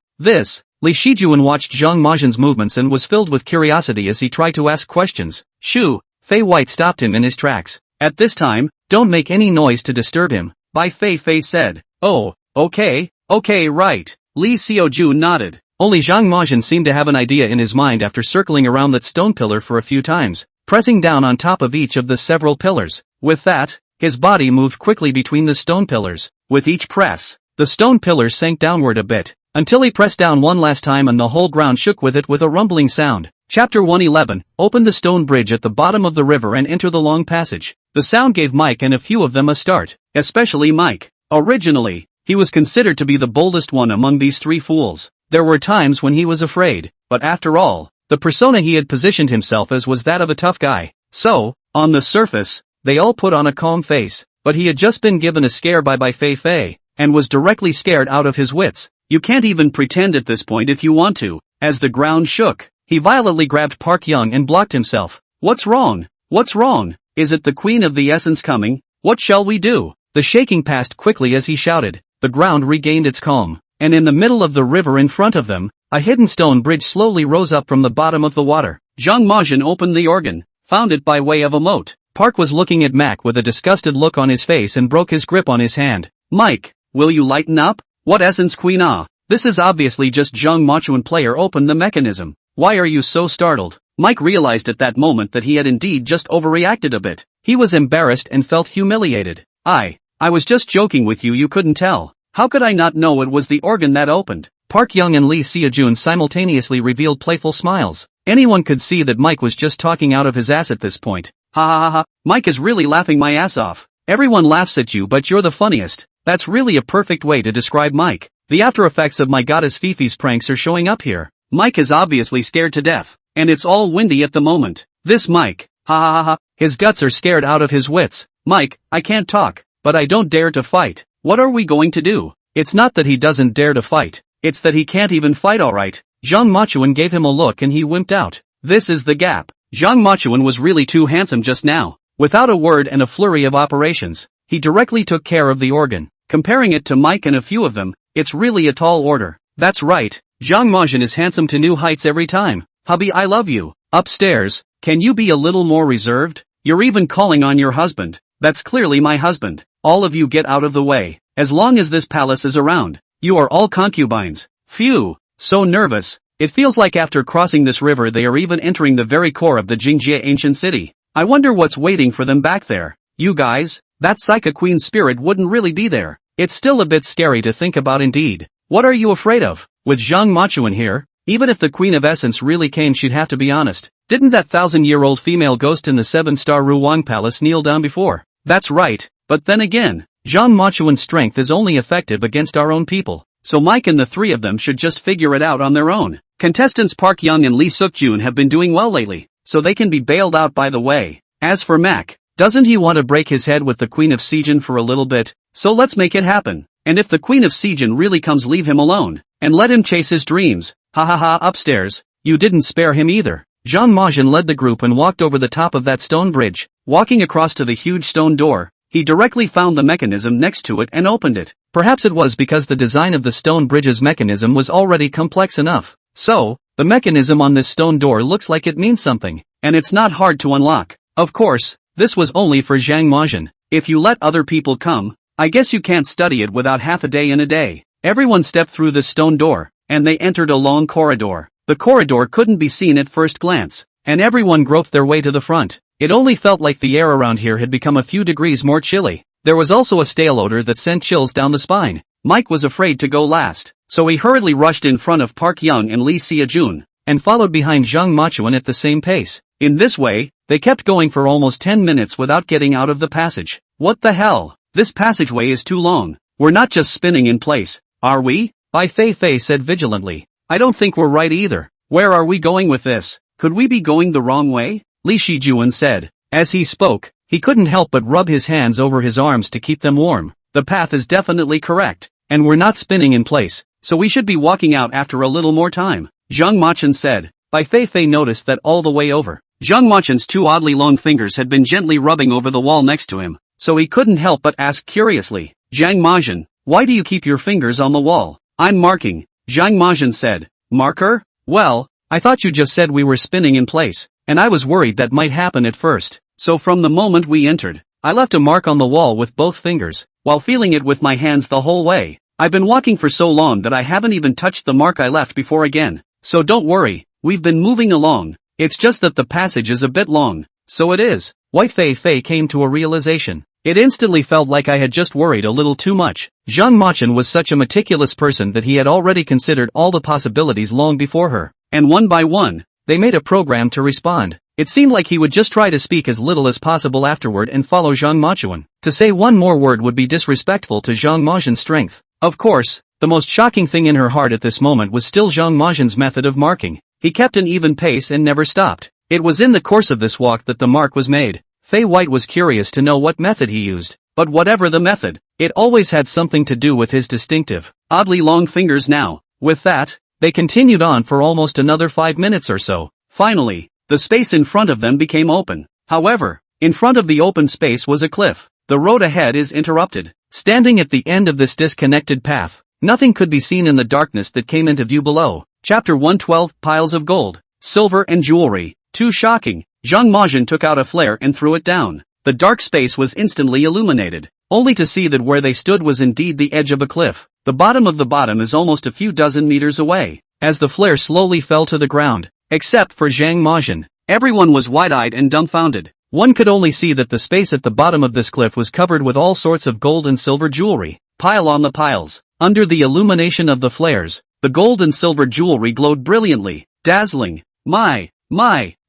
Li Shijuan watched Zhang Majin's movements and was filled with curiosity as he tried to ask questions. Shu, Fei White stopped him in his tracks. At this time, don't make any noise to disturb him, Bai Feifei said. Oh, okay, right. Li Xiaoju nodded. Only Zhang Majin seemed to have an idea in his mind after circling around that stone pillar for a few times, pressing down on top of each of the several pillars. With that, his body moved quickly between the stone pillars. With each press, the stone pillars sank downward a bit, until he pressed down one last time and the whole ground shook with it with a rumbling sound. Chapter 111, Open the stone bridge at the bottom of the river and enter the long passage. The sound gave Mike and a few of them a start, especially Mike. Originally, he was considered to be the boldest one among these three fools. There were times when he was afraid, but after all, the persona he had positioned himself as was that of a tough guy. So, on the surface, they all put on a calm face, but he had just been given a scare by Bai Feifei, and was directly scared out of his wits. You can't even pretend at this point if you want to. As the ground shook, he violently grabbed Park Young and blocked himself. What's wrong? What's wrong? Is it the Queen of the Essence coming? What shall we do? The shaking passed quickly as he shouted. The ground regained its calm, and in the middle of the river in front of them, a hidden stone bridge slowly rose up from the bottom of the water. Zhang Majin opened the organ, found it by way of a moat. Park was looking at Mac with a disgusted look on his face and broke his grip on his hand. Mike, will you lighten up? What Essence Queen ah? This is obviously just Zhang Majin player opened the mechanism. Why are you so startled? Mike realized at that moment that he had indeed just overreacted a bit. He was embarrassed and felt humiliated. I was just joking with you couldn't tell. How could I not know it was the organ that opened? Park Young and Li Xiaojun simultaneously revealed playful smiles. Anyone could see that Mike was just talking out of his ass at this point. Ha ha ha ha, Mike is really laughing my ass off. Everyone laughs at you but you're the funniest. That's really a perfect way to describe Mike. The after effects of my goddess Fifi's pranks are showing up here. Mike is obviously scared to death, and it's all windy at the moment. This Mike, ha ha ha ha, his guts are scared out of his wits. Mike, I can't talk, but I don't dare to fight. What are we going to do? It's not that he doesn't dare to fight, it's that he can't even fight alright. Zhang Machuan gave him a look and he wimped out. This is the gap. Zhang Machuan was really too handsome just now. Without a word and a flurry of operations, he directly took care of the organ. Comparing it to Mike and a few of them, it's really a tall order. That's right, Zhang Majin is handsome to new heights every time. Hubby, I love you. Upstairs, can you be a little more reserved? You're even calling on your husband. That's clearly my husband. All of you get out of the way. As long as this palace is around, you are all concubines. Phew, so nervous. It feels like after crossing this river they are even entering the very core of the Jingjie ancient city. I wonder what's waiting for them back there. You guys, that Psycha Queen spirit wouldn't really be there. It's still a bit scary to think about indeed. What are you afraid of? With Zhang Machuan here, even if the Queen of Essence really came she'd have to be honest. Didn't that 1,000-year-old female ghost in the 7-star Ruwang Palace kneel down before? That's right, but then again, Zhang Machuan's strength is only effective against our own people. So Mike and the three of them should just figure it out on their own. Contestants Park Young and Lee Suk-jun have been doing well lately, so they can be bailed out by the way. As for Mac, doesn't he want to break his head with the Queen of Sejin for a little bit? So let's make it happen. And if the Queen of Sejin really comes, leave him alone, and let him chase his dreams. Ha ha ha, upstairs, you didn't spare him either. Zhang Majin led the group and walked over the top of that stone bridge. Walking across to the huge stone door, he directly found the mechanism next to it and opened it. Perhaps it was because the design of the stone bridge's mechanism was already complex enough. So, the mechanism on this stone door looks like it means something. and it's not hard to unlock. Of course, this was only for Zhang Majin. If you let other people come, I guess you can't study it without half a day in a day. Everyone stepped through the stone door, and they entered a long corridor. The corridor couldn't be seen at first glance, and everyone groped their way to the front. It only felt like the air around here had become a few degrees more chilly. There was also a stale odor that sent chills down the spine. Mike was afraid to go last, so he hurriedly rushed in front of Park Young and Lee Seojun, and followed behind Zhang Machuan at the same pace. In this way, they kept going for almost 10 minutes without getting out of the passage. What the hell? This passageway is too long. We're not just spinning in place, are we? Bai Feifei said vigilantly. I don't think we're right either. Where are we going with this? Could we be going the wrong way? Li Shijuan said. As he spoke, he couldn't help but rub his hands over his arms to keep them warm. The path is definitely correct, and we're not spinning in place, so we should be walking out after a little more time, Zhang Machan said. Bai Feifei noticed that all the way over. Zhang Machan's two oddly long fingers had been gently rubbing over the wall next to him, so he couldn't help but ask curiously, Zhang Majin, why do you keep your fingers on the wall? I'm marking, Zhang Majin said. Marker? Well, I thought you just said we were spinning in place, and I was worried that might happen at first, so from the moment we entered, I left a mark on the wall with both fingers, while feeling it with my hands the whole way. I've been walking for so long that I haven't even touched the mark I left before again, so don't worry, we've been moving along, it's just that the passage is a bit long, so it is. Bai Feifei came to a realization. It instantly felt like I had just worried a little too much. Zhang Machan was such a meticulous person that he had already considered all the possibilities long before her, and one by one, they made a program to respond. It seemed like he would just try to speak as little as possible afterward and follow Zhang Machuan. To say one more word would be disrespectful to Zhang Majin's strength. Of course, the most shocking thing in her heart at this moment was still Zhang Majin's method of marking. He kept an even pace and never stopped. It was in the course of this walk that the mark was made. Fei White was curious to know what method he used, but whatever the method, it always had something to do with his distinctive, oddly long fingers now. With that, they continued on for almost another 5 minutes or so. Finally, the space in front of them became open. However, in front of the open space was a cliff. The road ahead is interrupted. Standing at the end of this disconnected path, nothing could be seen in the darkness that came into view below. Chapter 112, Piles of Gold, Silver and Jewelry. Too shocking. Zhang Majin took out a flare and threw it down. The dark space was instantly illuminated, only to see that where they stood was indeed the edge of a cliff. The bottom of the bottom is almost a few dozen meters away. As the flare slowly fell to the ground, except for Zhang Majin, everyone was wide-eyed and dumbfounded. One could only see that the space at the bottom of this cliff was covered with all sorts of gold and silver jewelry, pile on the piles. Under the illumination of the flares, the gold and silver jewelry glowed brilliantly, dazzling. My,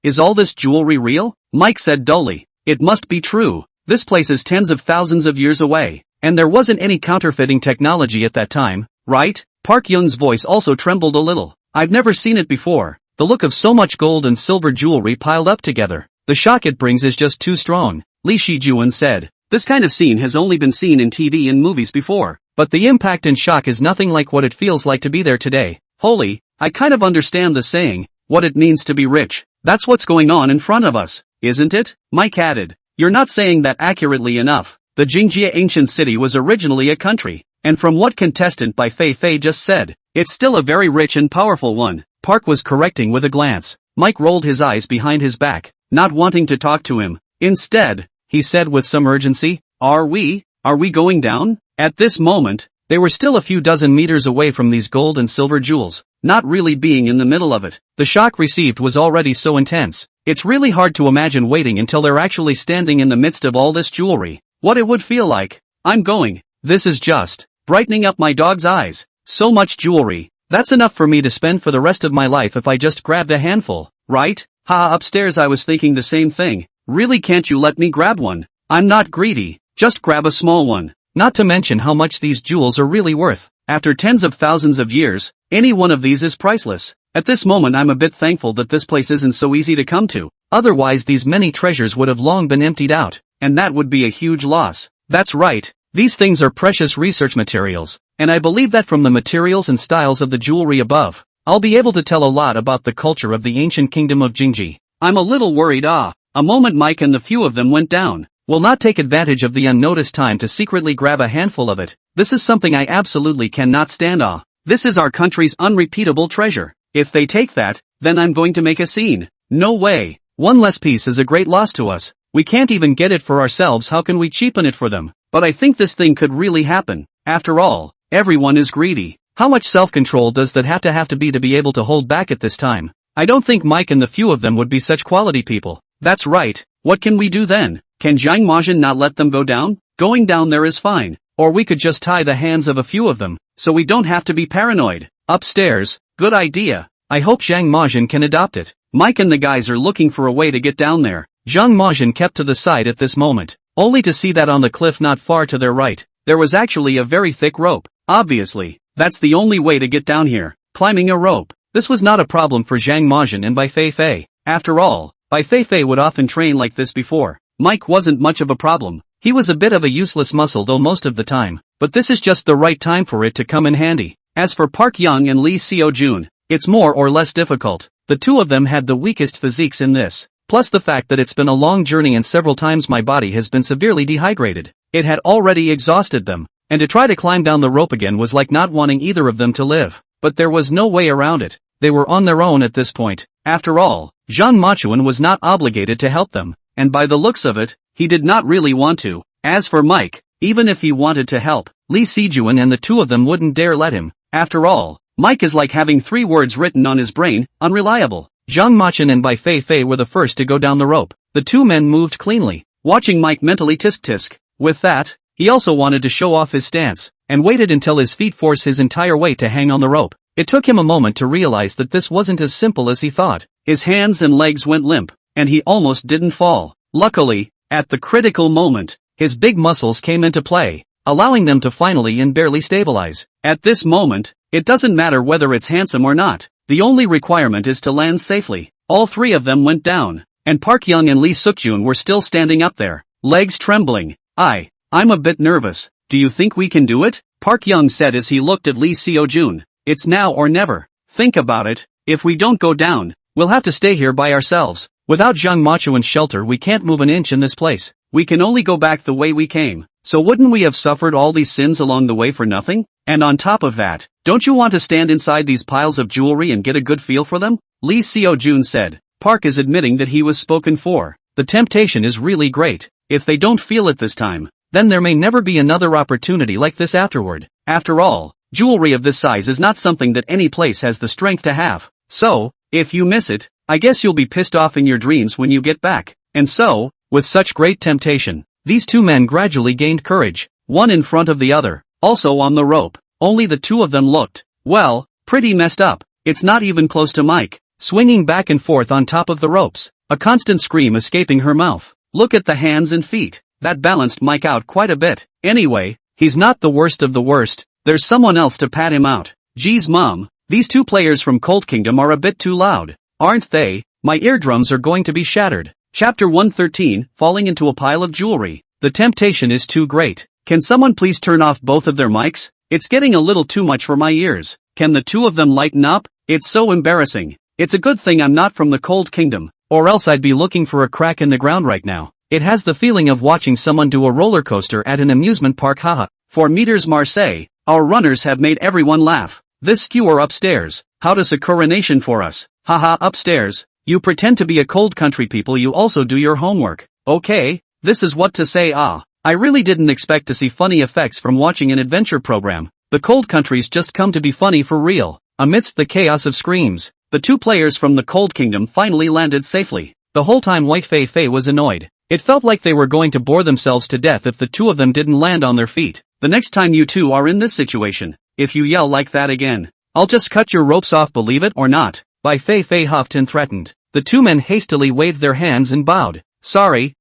is all this jewelry real? Mike said dully. It must be true. This place is tens of thousands of years away, and there wasn't any counterfeiting technology at that time, right? Park Young's voice also trembled a little. I've never seen it before. The look of so much gold and silver jewelry piled up together. The shock it brings is just too strong, Li Shijuan said. This kind of scene has only been seen in TV and movies before, but the impact and shock is nothing like what it feels like to be there today. Holy, I kind of understand the saying, what it means to be rich. That's what's going on in front of us, isn't it? Mike added. You're not saying that accurately enough. The Jingjia ancient city was originally a country, and from what contestant Bai Feifei just said, it's still a very rich and powerful one. Park was correcting with a glance. Mike rolled his eyes behind his back, not wanting to talk to him. Instead, he said with some urgency, Are we going down? At this moment, they were still a few dozen meters away from these gold and silver jewels, not really being in the middle of it. The shock received was already so intense. It's really hard to imagine waiting until they're actually standing in the midst of all this jewelry. What it would feel like. I'm going. This is just brightening up my dog's eyes. So much jewelry. That's enough for me to spend for the rest of my life if I just grabbed a handful, right? Upstairs I was thinking the same thing. Really, can't you let me grab one? I'm not greedy. Just grab a small one. Not to mention how much these jewels are really worth. After tens of thousands of years, any one of these is priceless. At this moment I'm a bit thankful that this place isn't so easy to come to. Otherwise these many treasures would have long been emptied out, and that would be a huge loss. That's right. These things are precious research materials, and I believe that from the materials and styles of the jewelry above, I'll be able to tell a lot about the culture of the ancient kingdom of Jingji. I'm a little worried. A moment Mike and the few of them went down. Will not take advantage of the unnoticed time to secretly grab a handful of it. This is something I absolutely cannot stand. This is our country's unrepeatable treasure. If they take that, then I'm going to make a scene. No way. One less piece is a great loss to us. We can't even get it for ourselves, how can we cheapen it for them? But I think this thing could really happen. After all, everyone is greedy. How much self-control does that have to be able to hold back at this time? I don't think Mike and the few of them would be such quality people. That's right. What can we do then? Can Zhang Majin not let them go down? Going down there is fine. Or we could just tie the hands of a few of them, so we don't have to be paranoid. Upstairs, good idea. I hope Zhang Majin can adopt it. Mike and the guys are looking for a way to get down there. Zhang Majin kept to the side at this moment, only to see that on the cliff not far to their right, there was actually a very thick rope. Obviously, that's the only way to get down here, climbing a rope. This was not a problem for Zhang Majin and Bai Feifei. After all, Bai Feifei would often train like this before. Mike wasn't much of a problem. He was a bit of a useless muscle though most of the time, but this is just the right time for it to come in handy. As for Park Young and Lee Seo-jun, it's more or less difficult. The two of them had the weakest physiques in this, plus the fact that it's been a long journey and several times my body has been severely dehydrated. It had already exhausted them, and to try to climb down the rope again was like not wanting either of them to live. But there was no way around it. They were on their own at this point. After all, Zhang Machuan was not obligated to help them, and by the looks of it, he did not really want to. As for Mike, even if he wanted to help, Lee Sejuan and the two of them wouldn't dare let him. After all, Mike is like having 3 words written on his brain, unreliable. Zhang Machin and Bai Feifei were the first to go down the rope. The two men moved cleanly, watching Mike mentally tisk-tisk. With that, he also wanted to show off his stance, and waited until his feet forced his entire weight to hang on the rope. It took him a moment to realize that this wasn't as simple as he thought. His hands and legs went limp, and he almost didn't fall. Luckily, at the critical moment, his big muscles came into play, allowing them to finally and barely stabilize. At this moment, it doesn't matter whether it's handsome or not. The only requirement is to land safely. All 3 of them went down, and Park Young and Lee Suk-jun were still standing up there, legs trembling. I'm a bit nervous. Do you think we can do it? Park Young said as he looked at Lee Seo-jun. It's now or never. Think about it. If we don't go down, we'll have to stay here by ourselves. Without Zhang Machuan's shelter we can't move an inch in this place. We can only go back the way we came. So wouldn't we have suffered all these sins along the way for nothing? And on top of that, don't you want to stand inside these piles of jewelry and get a good feel for them? Lee Seo-jun said. Park is admitting that he was spoken for. The temptation is really great. If they don't feel it this time, then there may never be another opportunity like this afterward. After all, jewelry of this size is not something that any place has the strength to have. So, if you miss it, I guess you'll be pissed off in your dreams when you get back. And so, with such great temptation, these 2 men gradually gained courage, one in front of the other, also on the rope. Only the 2 of them looked, well, pretty messed up. It's not even close to Mike, swinging back and forth on top of the ropes, a constant scream escaping her mouth. Look at the hands and feet. That balanced Mike out quite a bit. Anyway, he's not the worst of the worst. There's someone else to pat him out. Geez mom, these 2 players from Cold Kingdom are a bit too loud, aren't they? My eardrums are going to be shattered. Chapter 113, Falling into a Pile of Jewelry. The temptation is too great. Can someone please turn off both of their mics? It's getting a little too much for my ears. Can the 2 of them lighten up? It's so embarrassing. It's a good thing I'm not from the Cold Kingdom, or else I'd be looking for a crack in the ground right now. It has the feeling of watching someone do a roller coaster at an amusement park. Haha. For meters Marseille, our runners have made everyone laugh. This skewer upstairs, how does a coronation for us? Haha, upstairs. You pretend to be a cold country people, you also do your homework. Okay, this is what to say. I really didn't expect to see funny effects from watching an adventure program. The cold countries just come to be funny for real. Amidst the chaos of screams, the 2 players from the Cold Kingdom finally landed safely. The whole time Bai Feifei was annoyed. It felt like they were going to bore themselves to death if the 2 of them didn't land on their feet. The next time you 2 are in this situation, if you yell like that again, I'll just cut your ropes off, believe it or not. Bai Feifei huffed and threatened. The 2 men hastily waved their hands and bowed. Sorry,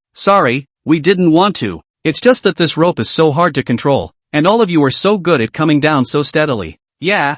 we didn't want to. It's just that this rope is so hard to control, and all of you are so good at coming down so steadily. Yeah,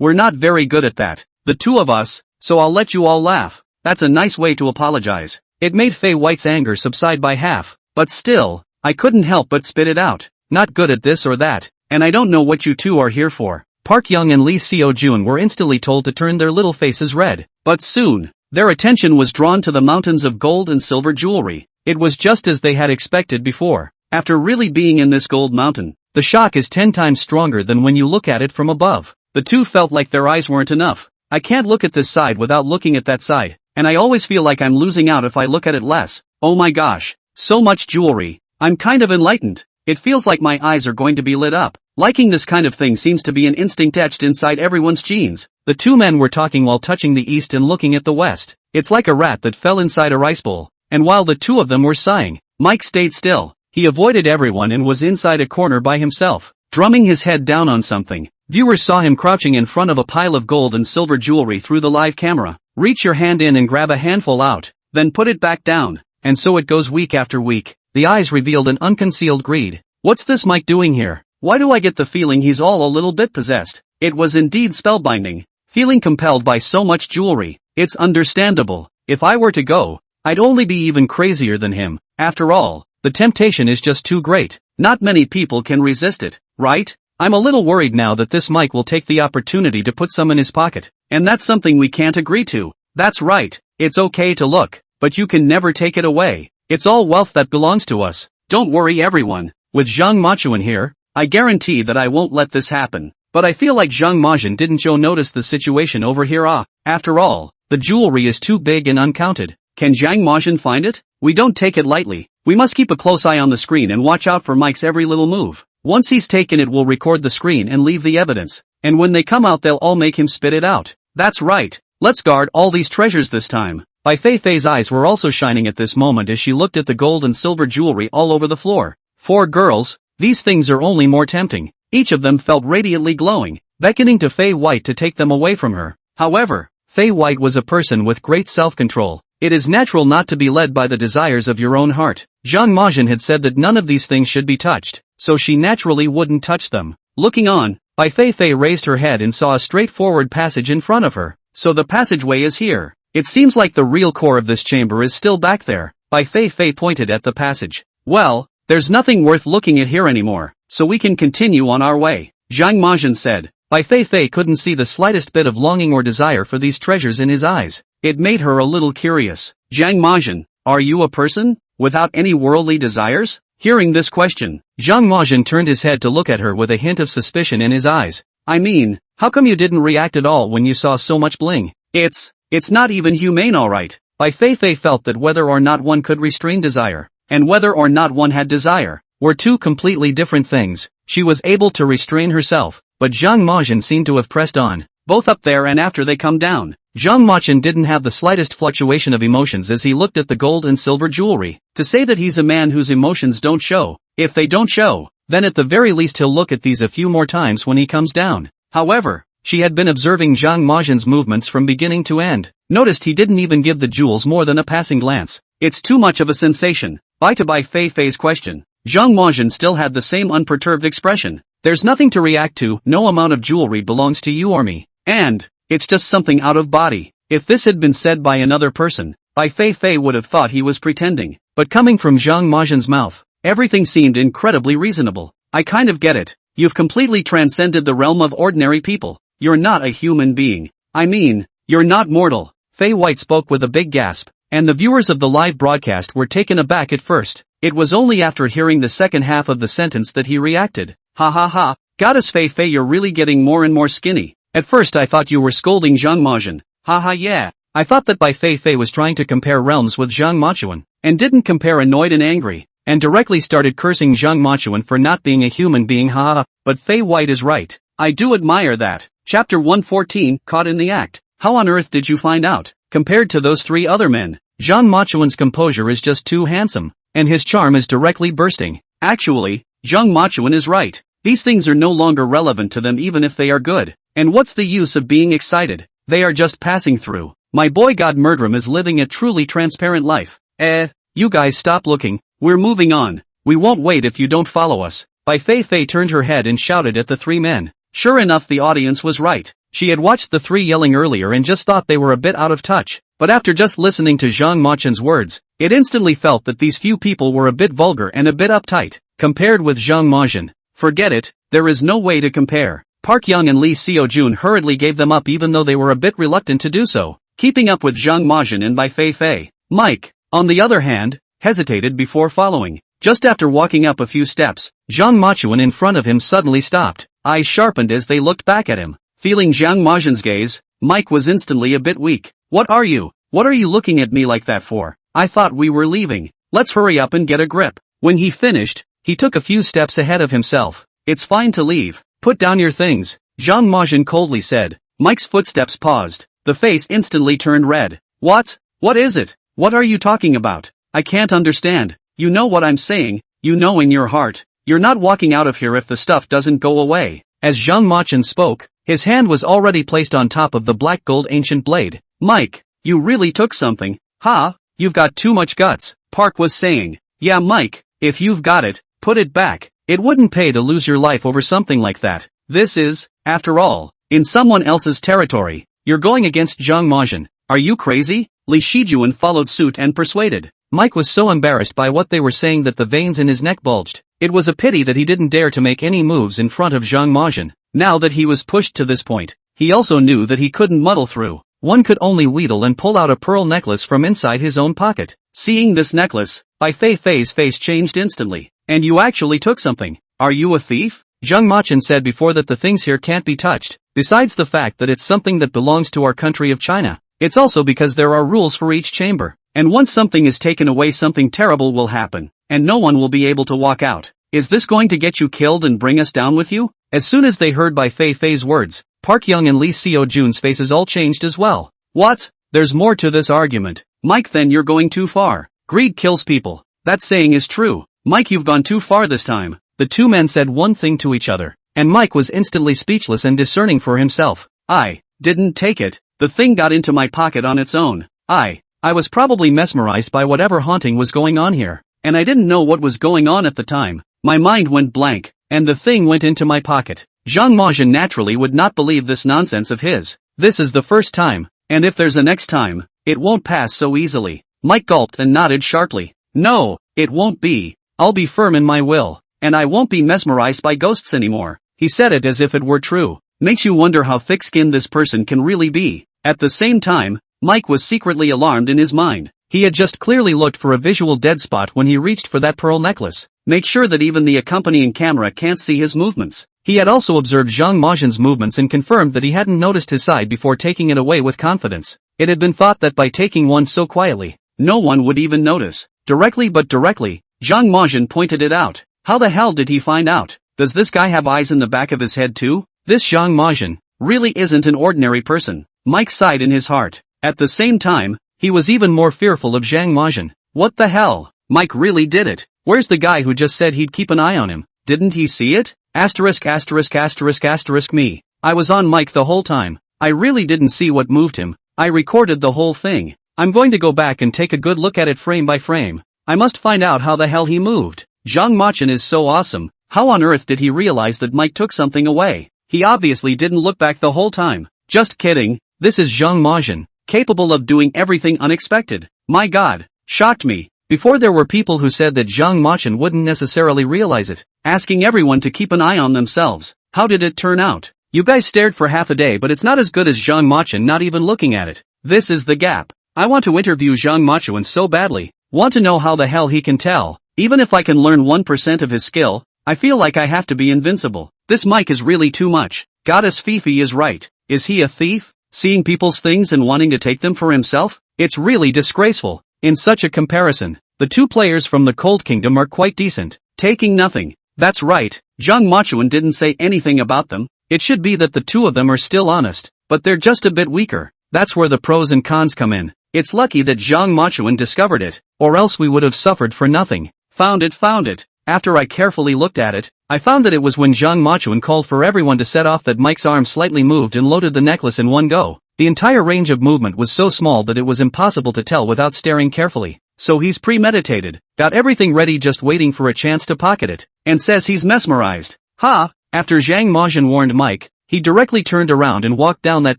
we're not very good at that. The 2 of us, so I'll let you all laugh. That's a nice way to apologize. It made Fei White's anger subside by half, but still, I couldn't help but spit it out. Not good at this or that, and I don't know what you 2 are here for. Park Young and Lee Seo-jun were instantly told to turn their little faces red, but soon, their attention was drawn to the mountains of gold and silver jewelry. It was just as they had expected before. After really being in this gold mountain, the shock is 10 times stronger than when you look at it from above. The 2 felt like their eyes weren't enough. I can't look at this side without looking at that side. and I always feel like I'm losing out if I look at it less. Oh my gosh. So much jewelry. I'm kind of enlightened. It feels like my eyes are going to be lit up. Liking this kind of thing seems to be an instinct etched inside everyone's genes. The two men were talking while touching the east and looking at the west. It's like a rat that fell inside a rice bowl. And while the two of them were sighing, Mike stayed still. He avoided everyone and was inside a corner by himself, drumming his head down on something. Viewers saw him crouching in front of a pile of gold and silver jewelry through the live camera. Reach your hand in and grab a handful out, then put it back down. And so it goes week after week. The eyes revealed an unconcealed greed. What's this Mike doing here? Why do I get the feeling he's all a little bit possessed? It was indeed spellbinding. Feeling compelled by so much jewelry. It's understandable. If I were to go, I'd only be even crazier than him. After all, the temptation is just too great. Not many people can resist it, right? I'm a little worried now that this Mike will take the opportunity to put some in his pocket. And that's something we can't agree to. That's right. It's okay to look, but you can never take it away. It's all wealth that belongs to us. Don't worry everyone. With Zhang Machuan here, I guarantee that I won't let this happen. But I feel like Zhang Majian didn't notice the situation over here. After all, the jewelry is too big and uncounted. Can Zhang Majian find it? We don't take it lightly. We must keep a close eye on the screen and watch out for Mike's every little move. Once he's taken it, we'll record the screen and leave the evidence. And when they come out, they'll all make him spit it out. That's right. Let's guard all these treasures this time. Bai Feifei's eyes were also shining at this moment as she looked at the gold and silver jewelry all over the floor. 4 girls, these things are only more tempting. Each of them felt radiantly glowing, beckoning to Fei White to take them away from her. However, Fei White was a person with great self-control. It is natural not to be led by the desires of your own heart. Zhang Majian had said that none of these things should be touched, so she naturally wouldn't touch them. Looking on, Bai Feifei raised her head and saw a straightforward passage in front of her. So the passageway is here. It seems like the real core of this chamber is still back there. Bai Feifei pointed at the passage. Well, there's nothing worth looking at here anymore, so we can continue on our way, Zhang Majian said. Bai Feifei couldn't see the slightest bit of longing or desire for these treasures in his eyes. It made her a little curious. Zhang Majian, are you a person without any worldly desires? Hearing this question, Zhang Majian turned his head to look at her with a hint of suspicion in his eyes. I mean, how come you didn't react at all when you saw so much bling? It's not even humane, alright. Bai Feifei felt that whether or not one could restrain desire, and whether or not one had desire, were two completely different things. She was able to restrain herself, but Zhang Majian seemed to have pressed on, both up there and after they come down. Zhang Majian didn't have the slightest fluctuation of emotions as he looked at the gold and silver jewelry. To say that he's a man whose emotions don't show, if they don't show, then at the very least he'll look at these a few more times when he comes down. However, she had been observing Zhang Majian's movements from beginning to end. Noticed he didn't even give the jewels more than a passing glance. It's too much of a sensation. Bai Feifei's question, Zhang Majian still had the same unperturbed expression. There's nothing to react to, no amount of jewelry belongs to you or me. And, it's just something out of body. If this had been said by another person, Bai Feifei would have thought he was pretending. But coming from Zhang Majian's mouth, everything seemed incredibly reasonable. I kind of get it. You've completely transcended the realm of ordinary people. You're not a human being. I mean, you're not mortal. Fei White spoke with a big gasp, and the viewers of the live broadcast were taken aback at first. It was only after hearing the second half of the sentence that he reacted. Ha ha ha, Goddess Feifei, you're really getting more and more skinny. At first I thought you were scolding Zhang Majian. Ha ha, yeah. I thought that Bai Feifei was trying to compare realms with Zhang Machuan, and didn't compare annoyed and angry, and directly started cursing Zhang Machuan for not being a human being. Ha ha, but Fei White is right. I do admire that. Chapter 114, Caught in the Act. How on earth did you find out? Compared to those 3 other men, Zhang Machuan's composure is just too handsome, and his charm is directly bursting. Actually, Zhang Machuan is right. These things are no longer relevant to them even if they are good. And what's the use of being excited? They are just passing through. My boy God Murdrum is living a truly transparent life. You guys stop looking. We're moving on. We won't wait if you don't follow us. Bai Feifei turned her head and shouted at the 3 men. Sure enough, the audience was right. She had watched the 3 yelling earlier and just thought they were a bit out of touch. But after just listening to Zhang Machuan's words, it instantly felt that these few people were a bit vulgar and a bit uptight. Compared with Zhang Majian, forget it, there is no way to compare. Park Young and Lee Seo-jun hurriedly gave them up even though they were a bit reluctant to do so, keeping up with Zhang Majian and Bai Feifei. Mike, on the other hand, hesitated before following. Just after walking up a few steps, Zhang Machuan in front of him suddenly stopped, eyes sharpened as they looked back at him. Feeling Zhang Majian's gaze, Mike was instantly a bit weak. What are you? What are you looking at me like that for? I thought we were leaving. Let's hurry up and get a grip. When he finished, he took a few steps ahead of himself. It's fine to leave. Put down your things, Zhang Majin coldly said. Mike's footsteps paused. The face instantly turned red. What? What is it? What are you talking about? I can't understand. You know what I'm saying, you know in your heart. You're not walking out of here if the stuff doesn't go away. As Zhang Majin spoke, his hand was already placed on top of the black gold ancient blade. Mike, you really took something, huh? You've got too much guts, Park was saying. Yeah Mike, if you've got it, put it back. It wouldn't pay to lose your life over something like that. This is, after all, in someone else's territory. You're going against Zhang Majin. Are you crazy? Li Shijuan followed suit and persuaded. Mike was so embarrassed by what they were saying that the veins in his neck bulged. It was a pity that he didn't dare to make any moves in front of Zhang Majin. Now that he was pushed to this point, he also knew that he couldn't muddle through. One could only wheedle and pull out a pearl necklace from inside his own pocket. Seeing this necklace, Bai Feifei's face changed instantly. And you actually took something. Are you a thief? Zhang Majin said before that the things here can't be touched. Besides the fact that it's something that belongs to our country of China, it's also because there are rules for each chamber. And once something is taken away something terrible will happen, and no one will be able to walk out. Is this going to get you killed and bring us down with you? As soon as they heard Bai Feifei's words, Park Young and Li Xiujun's faces all changed as well. What? There's more to this argument. Mike, then you're going too far. Greed kills people. That saying is true. Mike, you've gone too far this time. The two men said one thing to each other, and Mike was instantly speechless and discerning for himself. I didn't take it. The thing got into my pocket on its own. I was probably mesmerized by whatever haunting was going on here, and I didn't know what was going on at the time. My mind went blank, and the thing went into my pocket. Zhang Majin naturally would not believe this nonsense of his. This is the first time, and if there's a next time, it won't pass so easily. Mike gulped and nodded sharply. No, it won't be. I'll be firm in my will, and I won't be mesmerized by ghosts anymore. He said it as if it were true. Makes you wonder how thick-skinned this person can really be. At the same time, Mike was secretly alarmed in his mind. He had just clearly looked for a visual dead spot when he reached for that pearl necklace. Make sure that even the accompanying camera can't see his movements. He had also observed Zhang Majin's movements and confirmed that he hadn't noticed his side before taking it away with confidence. It had been thought that by taking one so quietly, no one would even notice. Directly, Zhang Majin pointed it out. How the hell did he find out? Does this guy have eyes in the back of his head too? This Zhang Majin really isn't an ordinary person. Mike sighed in his heart. At the same time, he was even more fearful of Zhang Majin. What the hell? Mike really did it. Where's the guy who just said he'd keep an eye on him? Didn't he see it? ****** me. I was on Mike the whole time. I really didn't see what moved him. I recorded the whole thing. I'm going to go back and take a good look at it frame by frame. I must find out how the hell he moved. Zhang Majin is so awesome. How on earth did he realize that Mike took something away? He obviously didn't look back the whole time. Just kidding. This is Zhang Majin, capable of doing everything unexpected. My god, shocked me. Before there were people who said that Zhang Majin wouldn't necessarily realize it, asking everyone to keep an eye on themselves. How did it turn out? You guys stared for half a day, but it's not as good as Zhang Majin not even looking at it. This is the gap. I want to interview Zhang Majin so badly. Want to know how the hell he can tell. Even if I can learn 1% of his skill, I feel like I have to be invincible. This Mike is really too much. Goddess Fifi is right. Is he a thief? Seeing people's things and wanting to take them for himself? It's really disgraceful. In such a comparison, the two players from the Cold Kingdom are quite decent, taking nothing. That's right, Zhang Majin didn't say anything about them. It should be that the two of them are still honest, but they're just a bit weaker. That's where the pros and cons come in. It's lucky that Zhang Majin discovered it, or else we would have suffered for nothing. Found it. After I carefully looked at it, I found that it was when Zhang Majin called for everyone to set off that Mike's arm slightly moved and loaded the necklace in one go. The entire range of movement was so small that it was impossible to tell without staring carefully. So he's premeditated, got everything ready just waiting for a chance to pocket it, and says he's mesmerized. Ha! After Zhang Majin warned Mike, he directly turned around and walked down that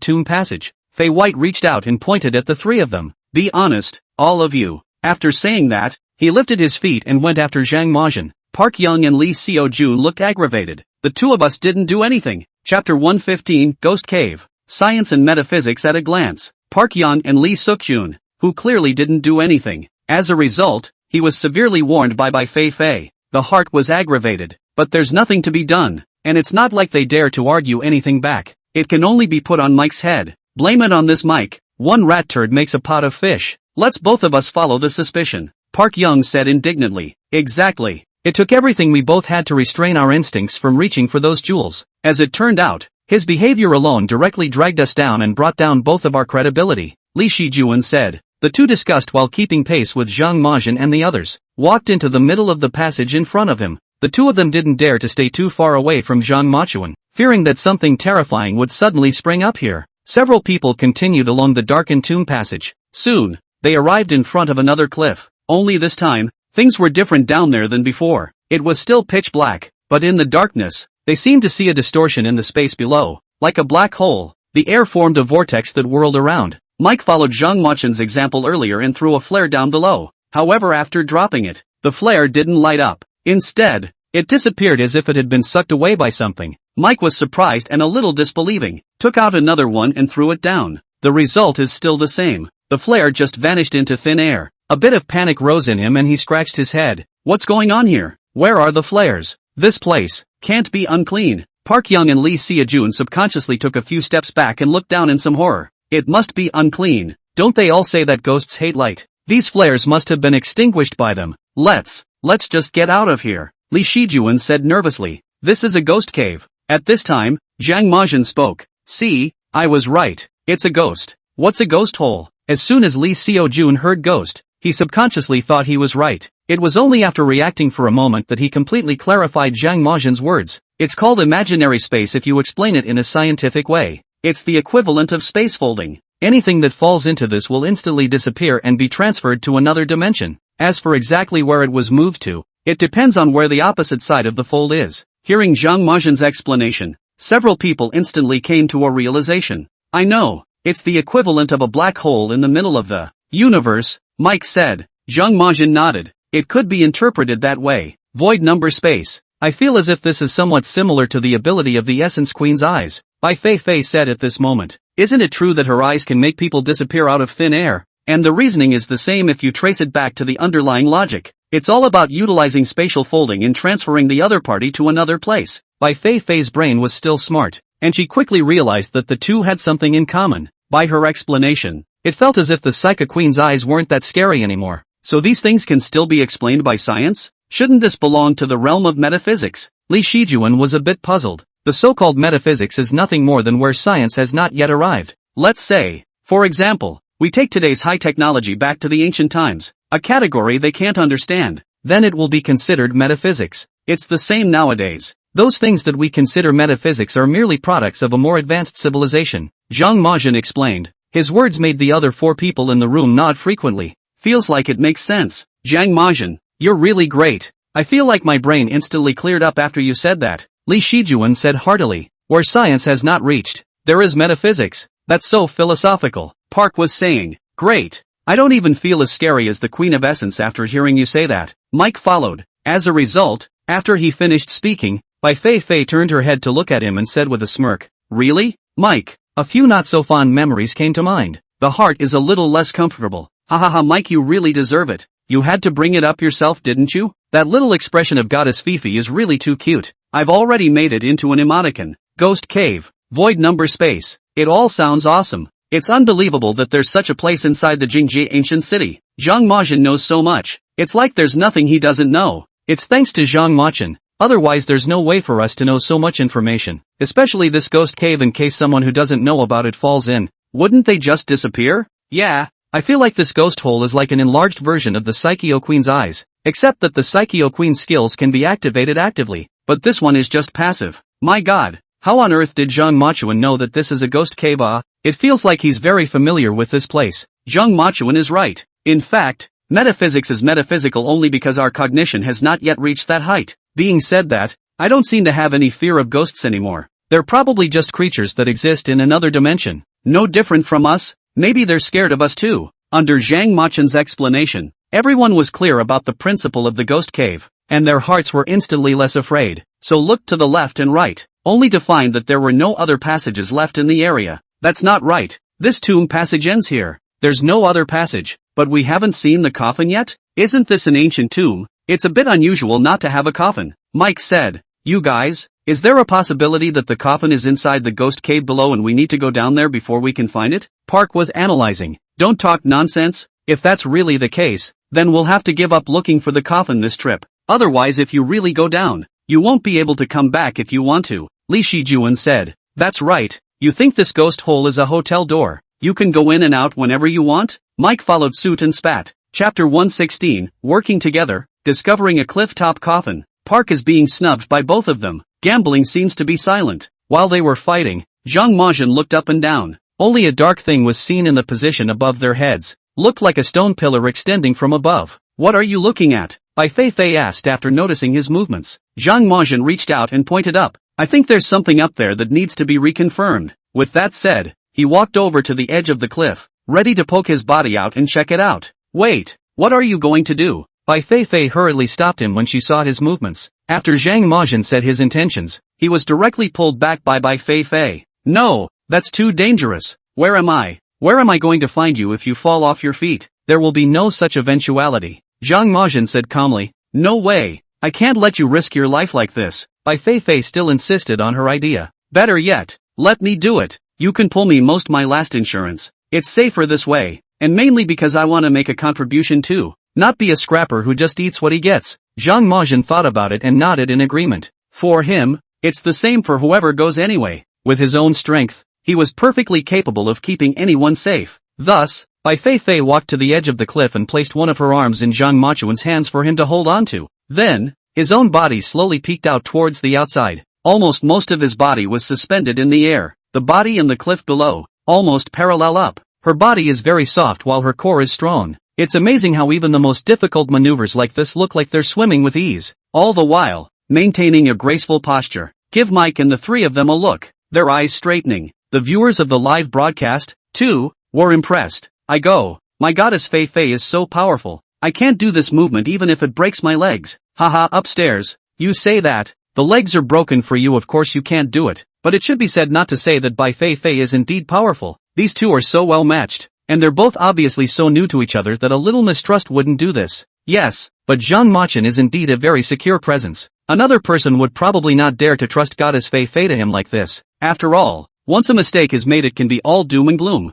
tomb passage. Fei White reached out and pointed at the three of them. Be honest, all of you. After saying that, he lifted his feet and went after Zhang Majin. Park Young and Li Xiujun looked aggravated. The two of us didn't do anything. Chapter 115, Ghost Cave. Science and Metaphysics at a Glance. Park Young and Li Xiujun, who clearly didn't do anything. As a result, he was severely warned by Bai Feifei. The heart was aggravated, but there's nothing to be done, and it's not like they dare to argue anything back. It can only be put on Mike's head. Blame it on this Mike. One rat turd makes a pot of fish. Let's both of us follow the suspicion, Park Young said indignantly. Exactly. It took everything we both had to restrain our instincts from reaching for those jewels. As it turned out, his behavior alone directly dragged us down and brought down both of our credibility, Li Shijuan said. The two discussed while keeping pace with Zhang Majin and the others, walked into the middle of the passage in front of him. The two of them didn't dare to stay too far away from Zhang Machuan, fearing that something terrifying would suddenly spring up here. Several people continued along the darkened tomb passage. Soon, they arrived in front of another cliff. Only this time, things were different down there than before. It was still pitch black, but in the darkness, they seemed to see a distortion in the space below. Like a black hole, the air formed a vortex that whirled around. Mike followed Zhang Machen's example earlier and threw a flare down below. However, after dropping it, the flare didn't light up. Instead, it disappeared as if it had been sucked away by something. Mike was surprised and a little disbelieving, took out another one and threw it down. The result is still the same. The flare just vanished into thin air. A bit of panic rose in him and he scratched his head. What's going on here? Where are the flares? This place can't be unclean. Park Young and Lee Seojun subconsciously took a few steps back and looked down in some horror. It must be unclean. Don't they all say that ghosts hate light? These flares must have been extinguished by them. Let's just get out of here, Li Shijuan said nervously. This is a ghost cave. At this time, Zhang Majin spoke. See, I was right. It's a ghost. What's a ghost hole? As soon as Li Seojun heard ghost, he subconsciously thought he was right. It was only after reacting for a moment that he completely clarified Zhang Majin's words. It's called imaginary space if you explain it in a scientific way. It's the equivalent of space folding. Anything that falls into this will instantly disappear and be transferred to another dimension. As for exactly where it was moved to, it depends on where the opposite side of the fold is. Hearing Zhang Majin's explanation, several people instantly came to a realization. I know, it's the equivalent of a black hole in the middle of the universe, Mike said. Zhang Majin nodded. It could be interpreted that way. Void number space. I feel as if this is somewhat similar to the ability of the Essence Queen's eyes, Bai Feifei said at this moment. Isn't it true that her eyes can make people disappear out of thin air? And the reasoning is the same if you trace it back to the underlying logic. It's all about utilizing spatial folding and transferring the other party to another place. Bai Feifei's brain was still smart, and she quickly realized that the two had something in common. By her explanation, it felt as if the Psychic Queen's eyes weren't that scary anymore. So these things can still be explained by science? Shouldn't this belong to the realm of metaphysics? Li Shijuan was a bit puzzled. The so-called metaphysics is nothing more than where science has not yet arrived. Let's say, for example, we take today's high technology back to the ancient times, a category they can't understand. Then it will be considered metaphysics. It's the same nowadays. Those things that we consider metaphysics are merely products of a more advanced civilization, Zhang Majin explained. His words made the other four people in the room nod frequently. Feels like it makes sense. Zhang Majin, you're really great. I feel like my brain instantly cleared up after you said that, Li Shijuan said heartily. Where science has not reached, there is metaphysics. That's so philosophical, Park was saying. Great. I don't even feel as scary as the Queen of Essence after hearing you say that. Mike followed. As a result, after he finished speaking, Bai Feifei turned her head to look at him and said with a smirk, Really? Mike? A few not-so-fond memories came to mind. The heart is a little less comfortable. Ha ha ha, Mike, you really deserve it. You had to bring it up yourself, didn't you? That little expression of Goddess Fifi is really too cute. I've already made it into an emoticon. Ghost cave. Void number space. It all sounds awesome. It's unbelievable that there's such a place inside the Jingji ancient city. Zhang Majin knows so much. It's like there's nothing he doesn't know. It's thanks to Zhang Majin. Otherwise there's no way for us to know so much information. Especially this ghost cave in case someone who doesn't know about it falls in. Wouldn't they just disappear? Yeah. I feel like this ghost hole is like an enlarged version of the Psycheo Queen's eyes, except that the Psycheo Queen's skills can be activated actively, but this one is just passive. My god, how on earth did Zhang Machuan know that this is a ghost cave? It feels like he's very familiar with this place. Zhang Machuan is right. In fact, metaphysics is metaphysical only because our cognition has not yet reached that height. Being said that, I don't seem to have any fear of ghosts anymore. They're probably just creatures that exist in another dimension. No different from us. Maybe they're scared of us too. Under Zhang Machen's explanation, everyone was clear about the principle of the ghost cave, and their hearts were instantly less afraid. So looked to the left and right, only to find that there were no other passages left in the area. That's not right. This tomb passage ends here. There's no other passage. But we haven't seen the coffin yet? Isn't this an ancient tomb? It's a bit unusual not to have a coffin, Mike said. You guys, Is there a possibility that the coffin is inside the ghost cave below and we need to go down there before we can find it? Park was analyzing. Don't talk nonsense. If that's really the case, then we'll have to give up looking for the coffin this trip. Otherwise, if you really go down, you won't be able to come back if you want to, Li Shijuan said. That's right. You think this ghost hole is a hotel door? You can go in and out whenever you want? Mike followed suit and spat. Chapter 116, Working Together, Discovering a Cliff-Top Coffin. Park is being snubbed by both of them. Gambling seems to be silent. While they were fighting, Zhang Majin looked up and down. Only a dark thing was seen in the position above their heads. Looked like a stone pillar extending from above. What are you looking at? Bai Feifei asked after noticing his movements. Zhang Majin reached out and pointed up. I think there's something up there that needs to be reconfirmed. With that said, he walked over to the edge of the cliff, ready to poke his body out and check it out. Wait, what are you going to do? Bai Feifei hurriedly stopped him when she saw his movements. After Zhang Majin said his intentions, he was directly pulled back by Bai Feifei. No, that's too dangerous. Where am I? Where am I going to find you if you fall off your feet? There will be no such eventuality. Zhang Majin said calmly. No way. I can't let you risk your life like this. Bai Feifei still insisted on her idea. Better yet, let me do it. You can pull me most my last insurance. It's safer this way, and mainly because I want to make a contribution too. Not be a scrapper who just eats what he gets. Zhang Majin thought about it and nodded in agreement. For him, it's the same for whoever goes anyway. With his own strength, he was perfectly capable of keeping anyone safe. Thus, Bai Feifei walked to the edge of the cliff and placed one of her arms in Zhang Machuan's hands for him to hold onto. Then, his own body slowly peeked out towards the outside. Almost most of his body was suspended in the air. The body and the cliff below, almost parallel up. Her body is very soft while her core is strong. It's amazing how even the most difficult maneuvers like this look like they're swimming with ease, all the while maintaining a graceful posture. Give Mike and the three of them a look, their eyes straightening. The viewers of the live broadcast, too, were impressed. I go, my goddess Feifei is so powerful. I can't do this movement even if it breaks my legs. Haha, upstairs. You say that. The legs are broken for you, of course you can't do it. But it should be said not to say that Bai Feifei is indeed powerful. These two are so well matched. And they're both obviously so new to each other that a little mistrust wouldn't do this. Yes, but Zhang Machin is indeed a very secure presence. Another person would probably not dare to trust Goddess Feifei to him like this. After all, once a mistake is made it can be all doom and gloom.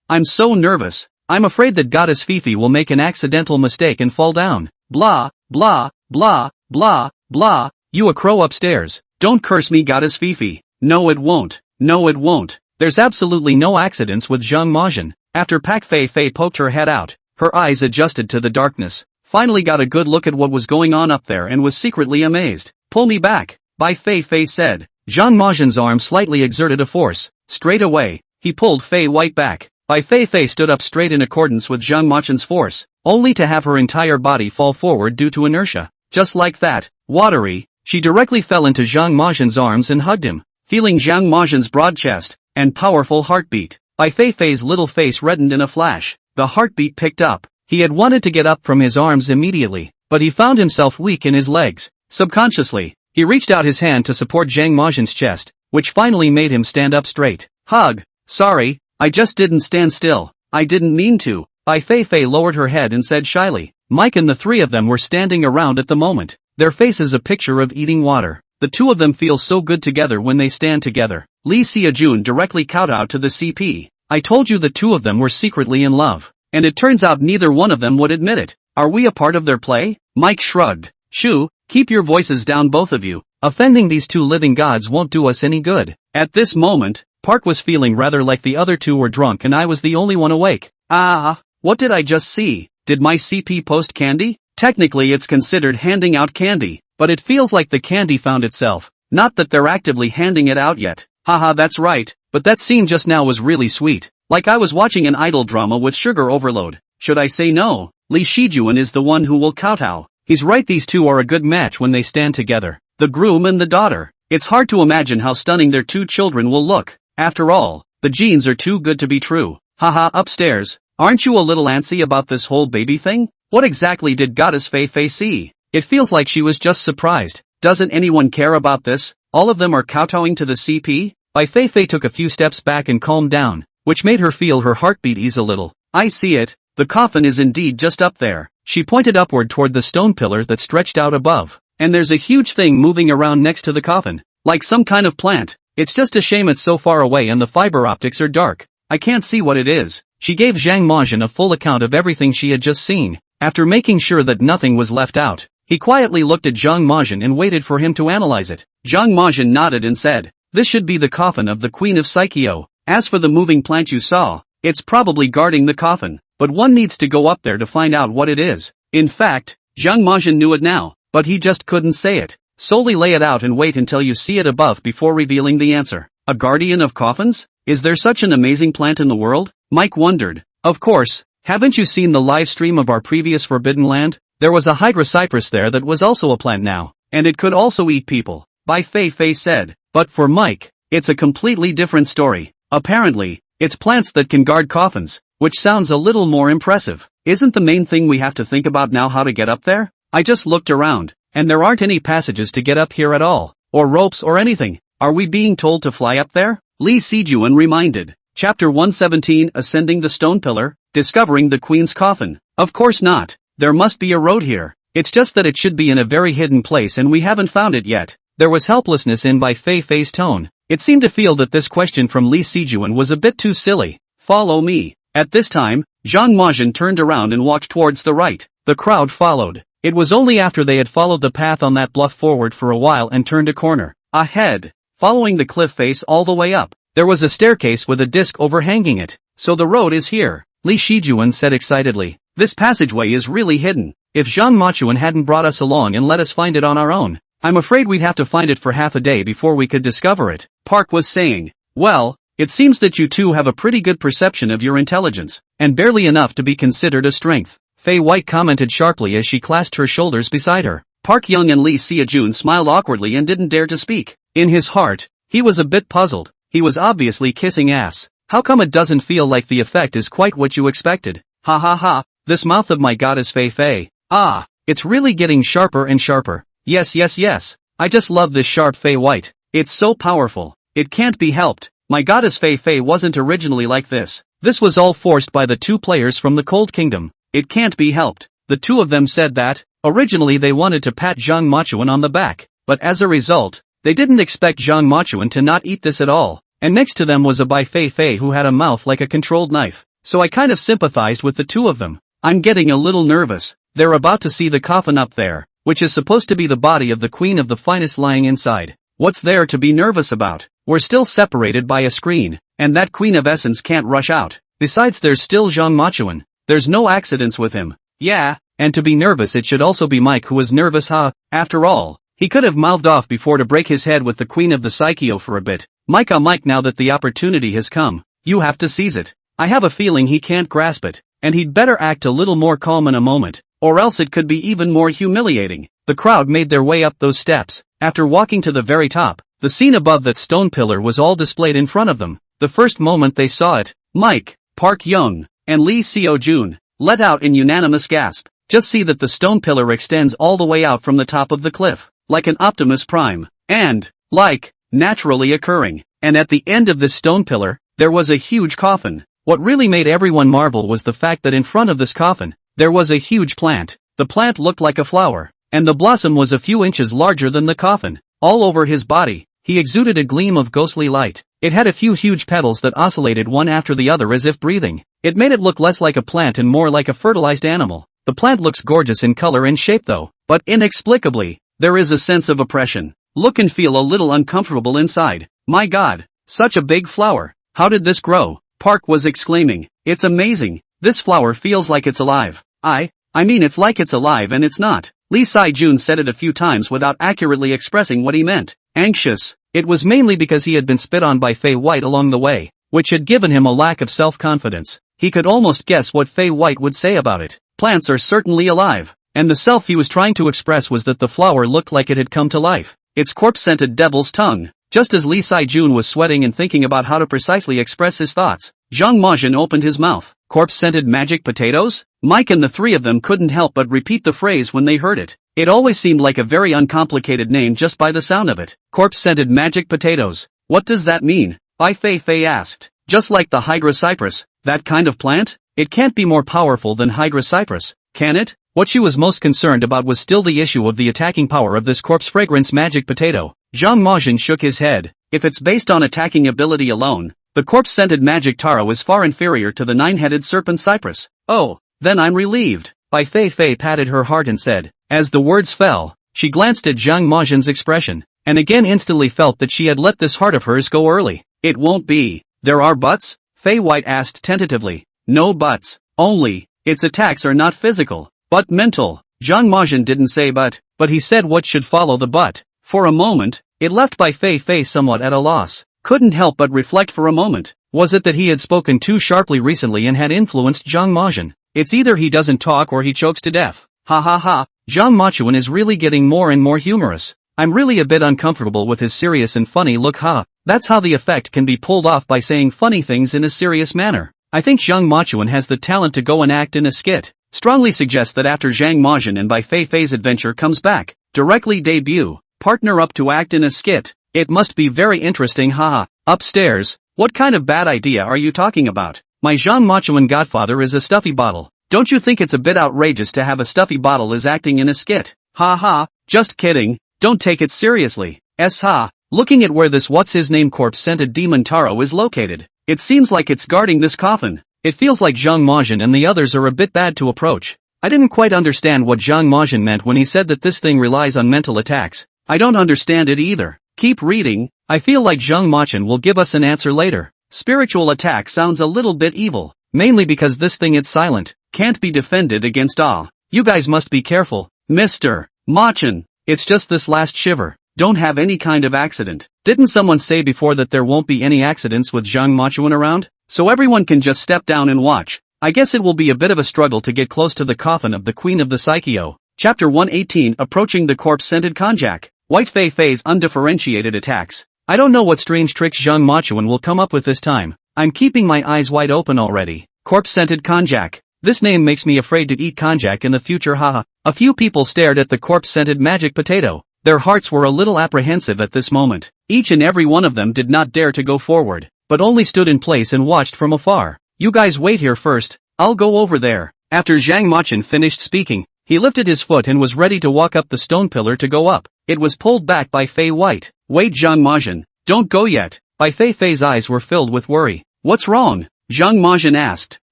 I'm so nervous. I'm afraid that Goddess Feifei will make an accidental mistake and fall down. Blah, blah, blah, blah, blah. You a crow upstairs. Don't curse me, Goddess Feifei. No it won't. No it won't. There's absolutely no accidents with Zhang Majin. After Pak Feifei poked her head out, her eyes adjusted to the darkness, finally got a good look at what was going on up there and was secretly amazed. Pull me back, Bai Feifei said. Zhang Majin's arm slightly exerted a force. Straight away, he pulled Fei White back. Bai Feifei stood up straight in accordance with Zhang Machin's force, only to have her entire body fall forward due to inertia. Just like that, watery, she directly fell into Zhang Majin's arms and hugged him, feeling Zhang Majin's broad chest and powerful heartbeat. Bai Feifei's little face reddened in a flash. The heartbeat picked up. He had wanted to get up from his arms immediately, but he found himself weak in his legs. Subconsciously, he reached out his hand to support Zhang Majin's chest, which finally made him stand up straight. Hug. Sorry, I just didn't stand still. I didn't mean to. Bai Feifei lowered her head and said shyly. Mike and the three of them were standing around at the moment. Their faces a picture of eating water. The two of them feel so good together when they stand together. Li Xiajun directly kowtowed to the CP. I told you the two of them were secretly in love. And it turns out neither one of them would admit it. Are we a part of their play? Mike shrugged. Shoo, keep your voices down both of you. Offending these two living gods won't do us any good. At this moment, Park was feeling rather like the other two were drunk and I was the only one awake. What did I just see? Did my CP post candy? Technically it's considered handing out candy, but it feels like the candy found itself. Not that they're actively handing it out yet. Haha, that's right, but that scene just now was really sweet. Like I was watching an idol drama with sugar overload. Should I say no? Li Shijuan is the one who will kowtow. He's right, these two are a good match when they stand together. The groom and the daughter. It's hard to imagine how stunning their two children will look. After all, the genes are too good to be true. Haha, upstairs. Aren't you a little antsy about this whole baby thing? What exactly did Goddess Feifei see? It feels like she was just surprised. Doesn't anyone care about this? All of them are kowtowing to the CP? Bai Feifei took a few steps back and calmed down, which made her feel her heartbeat ease a little. I see it. The coffin is indeed just up there. She pointed upward toward the stone pillar that stretched out above. and there's a huge thing moving around next to the coffin. Like some kind of plant. It's just a shame it's so far away and the fiber optics are dark. I can't see what it is. She gave Zhang Majin a full account of everything she had just seen. After making sure that nothing was left out, he quietly looked at Zhang Majin and waited for him to analyze it. Zhang Majin nodded and said, "This should be the coffin of the Queen of Psycheo. As for the moving plant you saw, it's probably guarding the coffin, but one needs to go up there to find out what it is." In fact, Zhang Majin knew it now, but he just couldn't say it. Solely lay it out and wait until you see it above before revealing the answer. A guardian of coffins? Is there such an amazing plant in the world? Mike wondered. Of course, haven't you seen the live stream of our previous Forbidden Land? There was a Hydracypress there that was also a plant now, and it could also eat people, Bai Feifei said. But for Mike, it's a completely different story. Apparently, it's plants that can guard coffins, which sounds a little more impressive. Isn't the main thing we have to think about now how to get up there? I just looked around, and there aren't any passages to get up here at all, or ropes or anything. Are we being told to fly up there? Li Sijuan reminded. Chapter 117 Ascending the Stone Pillar, Discovering the Queen's Coffin. Of course not. There must be a road here. It's just that it should be in a very hidden place and we haven't found it yet. There was helplessness in Bai Feifei's tone. It seemed to feel that this question from Li Sijuan was a bit too silly. Follow me. At this time, Zhang Majin turned around and walked towards the right. The crowd followed. It was only after they had followed the path on that bluff forward for a while and turned a corner. Ahead, following the cliff face all the way up, there was a staircase with a disc overhanging it. So the road is here, Li Shijuan said excitedly. This passageway is really hidden. If Zhang Machuan hadn't brought us along and let us find it on our own, I'm afraid we'd have to find it for half a day before we could discover it. Park was saying, well, it seems that you two have a pretty good perception of your intelligence, and barely enough to be considered a strength. Fei White commented sharply as she clasped her shoulders beside her. Park Young and Li Xiajun smiled awkwardly and didn't dare to speak. In his heart, he was a bit puzzled. He was obviously kissing ass. How come it doesn't feel like the effect is quite what you expected? Ha ha ha, this mouth of my goddess Fei Fei. Ah, it's really getting sharper and sharper. Yes yes yes, I just love this sharp Fei White. It's so powerful. It can't be helped. My goddess Fei Fei wasn't originally like this. This was all forced by the two players from the Cold Kingdom. It can't be helped. The two of them said that. Originally they wanted to pat Zhang Machuan on the back, but as a result, they didn't expect Zhang Machuan to not eat this at all. And next to them was a Bai Feifei who had a mouth like a controlled knife. So I kind of sympathized with the two of them. I'm getting a little nervous. They're about to see the coffin up there, which is supposed to be the body of the Queen of the Finest lying inside. What's there to be nervous about? We're still separated by a screen, and that Queen of Essence can't rush out. Besides there's still Zhang Machuan. There's no accidents with him. Yeah, and to be nervous it should also be Mike who was nervous After all, he could have mouthed off before to break his head with the Queen of the Psycheo for a bit. Mike now that the opportunity has come, you have to seize it. I have a feeling he can't grasp it, and he'd better act a little more calm in a moment, or else it could be even more humiliating. The crowd made their way up those steps. After walking to the very top, the scene above that stone pillar was all displayed in front of them. The first moment they saw it, Mike, Park Young, and Li Xiaojun let out in unanimous gasp. Just see that the stone pillar extends all the way out from the top of the cliff, like an Optimus Prime, and, like, naturally occurring. And at the end of this stone pillar, there was a huge coffin. What really made everyone marvel was the fact that in front of this coffin, there was a huge plant. The plant looked like a flower, and the blossom was a few inches larger than the coffin. All over his body, he exuded a gleam of ghostly light. It had a few huge petals that oscillated one after the other as if breathing. It made it look less like a plant and more like a fertilized animal. The plant looks gorgeous in color and shape though, but inexplicably, there is a sense of oppression. Look and feel a little uncomfortable inside. My God, such a big flower. How did this grow? Park was exclaiming. It's amazing. This flower feels like it's alive. I mean it's like it's alive and it's not. Li Sai-jun said it a few times without accurately expressing what he meant. Anxious. It was mainly because he had been spit on by Fei White along the way, which had given him a lack of self-confidence. He could almost guess what Fei White would say about it. Plants are certainly alive. And the self he was trying to express was that the flower looked like it had come to life. Its corpse-scented devil's tongue. Just as Li Sai-jun was sweating and thinking about how to precisely express his thoughts, Zhang Majin opened his mouth. Corpse-scented magic potatoes? Mike and the three of them couldn't help but repeat the phrase when they heard it. It always seemed like a very uncomplicated name just by the sound of it. Corpse-scented magic potatoes. What does that mean? Bai Feifei asked. Just like the Hydracypress, that kind of plant? It can't be more powerful than Hydracypress, can it? What she was most concerned about was still the issue of the attacking power of this corpse fragrance magic potato. Zhang Majin shook his head. If it's based on attacking ability alone, the corpse-scented magic taro is far inferior to the nine-headed serpent cypress. Oh, then I'm relieved. Bai Feifei patted her heart and said. As the words fell, she glanced at Zhang Majin's expression, and again instantly felt that she had let this heart of hers go early. It won't be. There are buts? Fei White asked tentatively. No buts. Only, its attacks are not physical, but mental. Zhang Majin didn't say but he said what should follow the but. For a moment, it left Bai Feifei somewhat at a loss. Couldn't help but reflect for a moment. Was it that he had spoken too sharply recently and had influenced Zhang Majin? It's either he doesn't talk or he chokes to death. Ha ha ha, Zhang Majin is really getting more and more humorous. I'm really a bit uncomfortable with his serious and funny look. Ha, that's how the effect can be pulled off, by saying funny things in a serious manner. I think Zhang Majin has the talent to go and act in a skit. Strongly suggest that after Zhang Majin and Bai Feifei's adventure comes back, directly debut, partner up to act in a skit. It must be very interesting. Haha. Upstairs, what kind of bad idea are you talking about? My Zhang Majin godfather is a stuffy bottle. Don't you think it's a bit outrageous to have a stuffy bottle is acting in a skit? Ha ha, just kidding, don't take it seriously. Ha, looking at where this what's-his-name corpse-scented demon taro is located, it seems like it's guarding this coffin. It feels like Zhang Majin and the others are a bit bad to approach. I didn't quite understand what Zhang Majin meant when he said that this thing relies on mental attacks. I don't understand it either. Keep reading. I feel like Zhang Majin will give us an answer later. Spiritual attack sounds a little bit evil, mainly because this thing is silent, can't be defended against awe. You guys must be careful, Mr. Machin. It's just this last shiver. Don't have any kind of accident. Didn't someone say before that there won't be any accidents with Zhang Majin around? So everyone can just step down and watch. I guess it will be a bit of a struggle to get close to the coffin of the Queen of the Psycho. Chapter 118, Approaching the Corpse-Scented Konjac. White Feifei's undifferentiated attacks. I don't know what strange tricks Zhang Majin will come up with this time. I'm keeping my eyes wide open already. Corpse-Scented Konjac. This name makes me afraid to eat konjac in the future. Haha. A few people stared at the corpse-scented magic potato. Their hearts were a little apprehensive at this moment. Each and every one of them did not dare to go forward, but only stood in place and watched from afar. You guys wait here first, I'll go over there. After Zhang Majin finished speaking, he lifted his foot and was ready to walk up the stone pillar to go up. It was pulled back by Fei White. Wait, Zhang Majin, don't go yet. Bai Feifei's eyes were filled with worry. What's wrong? Zhang Majin asked.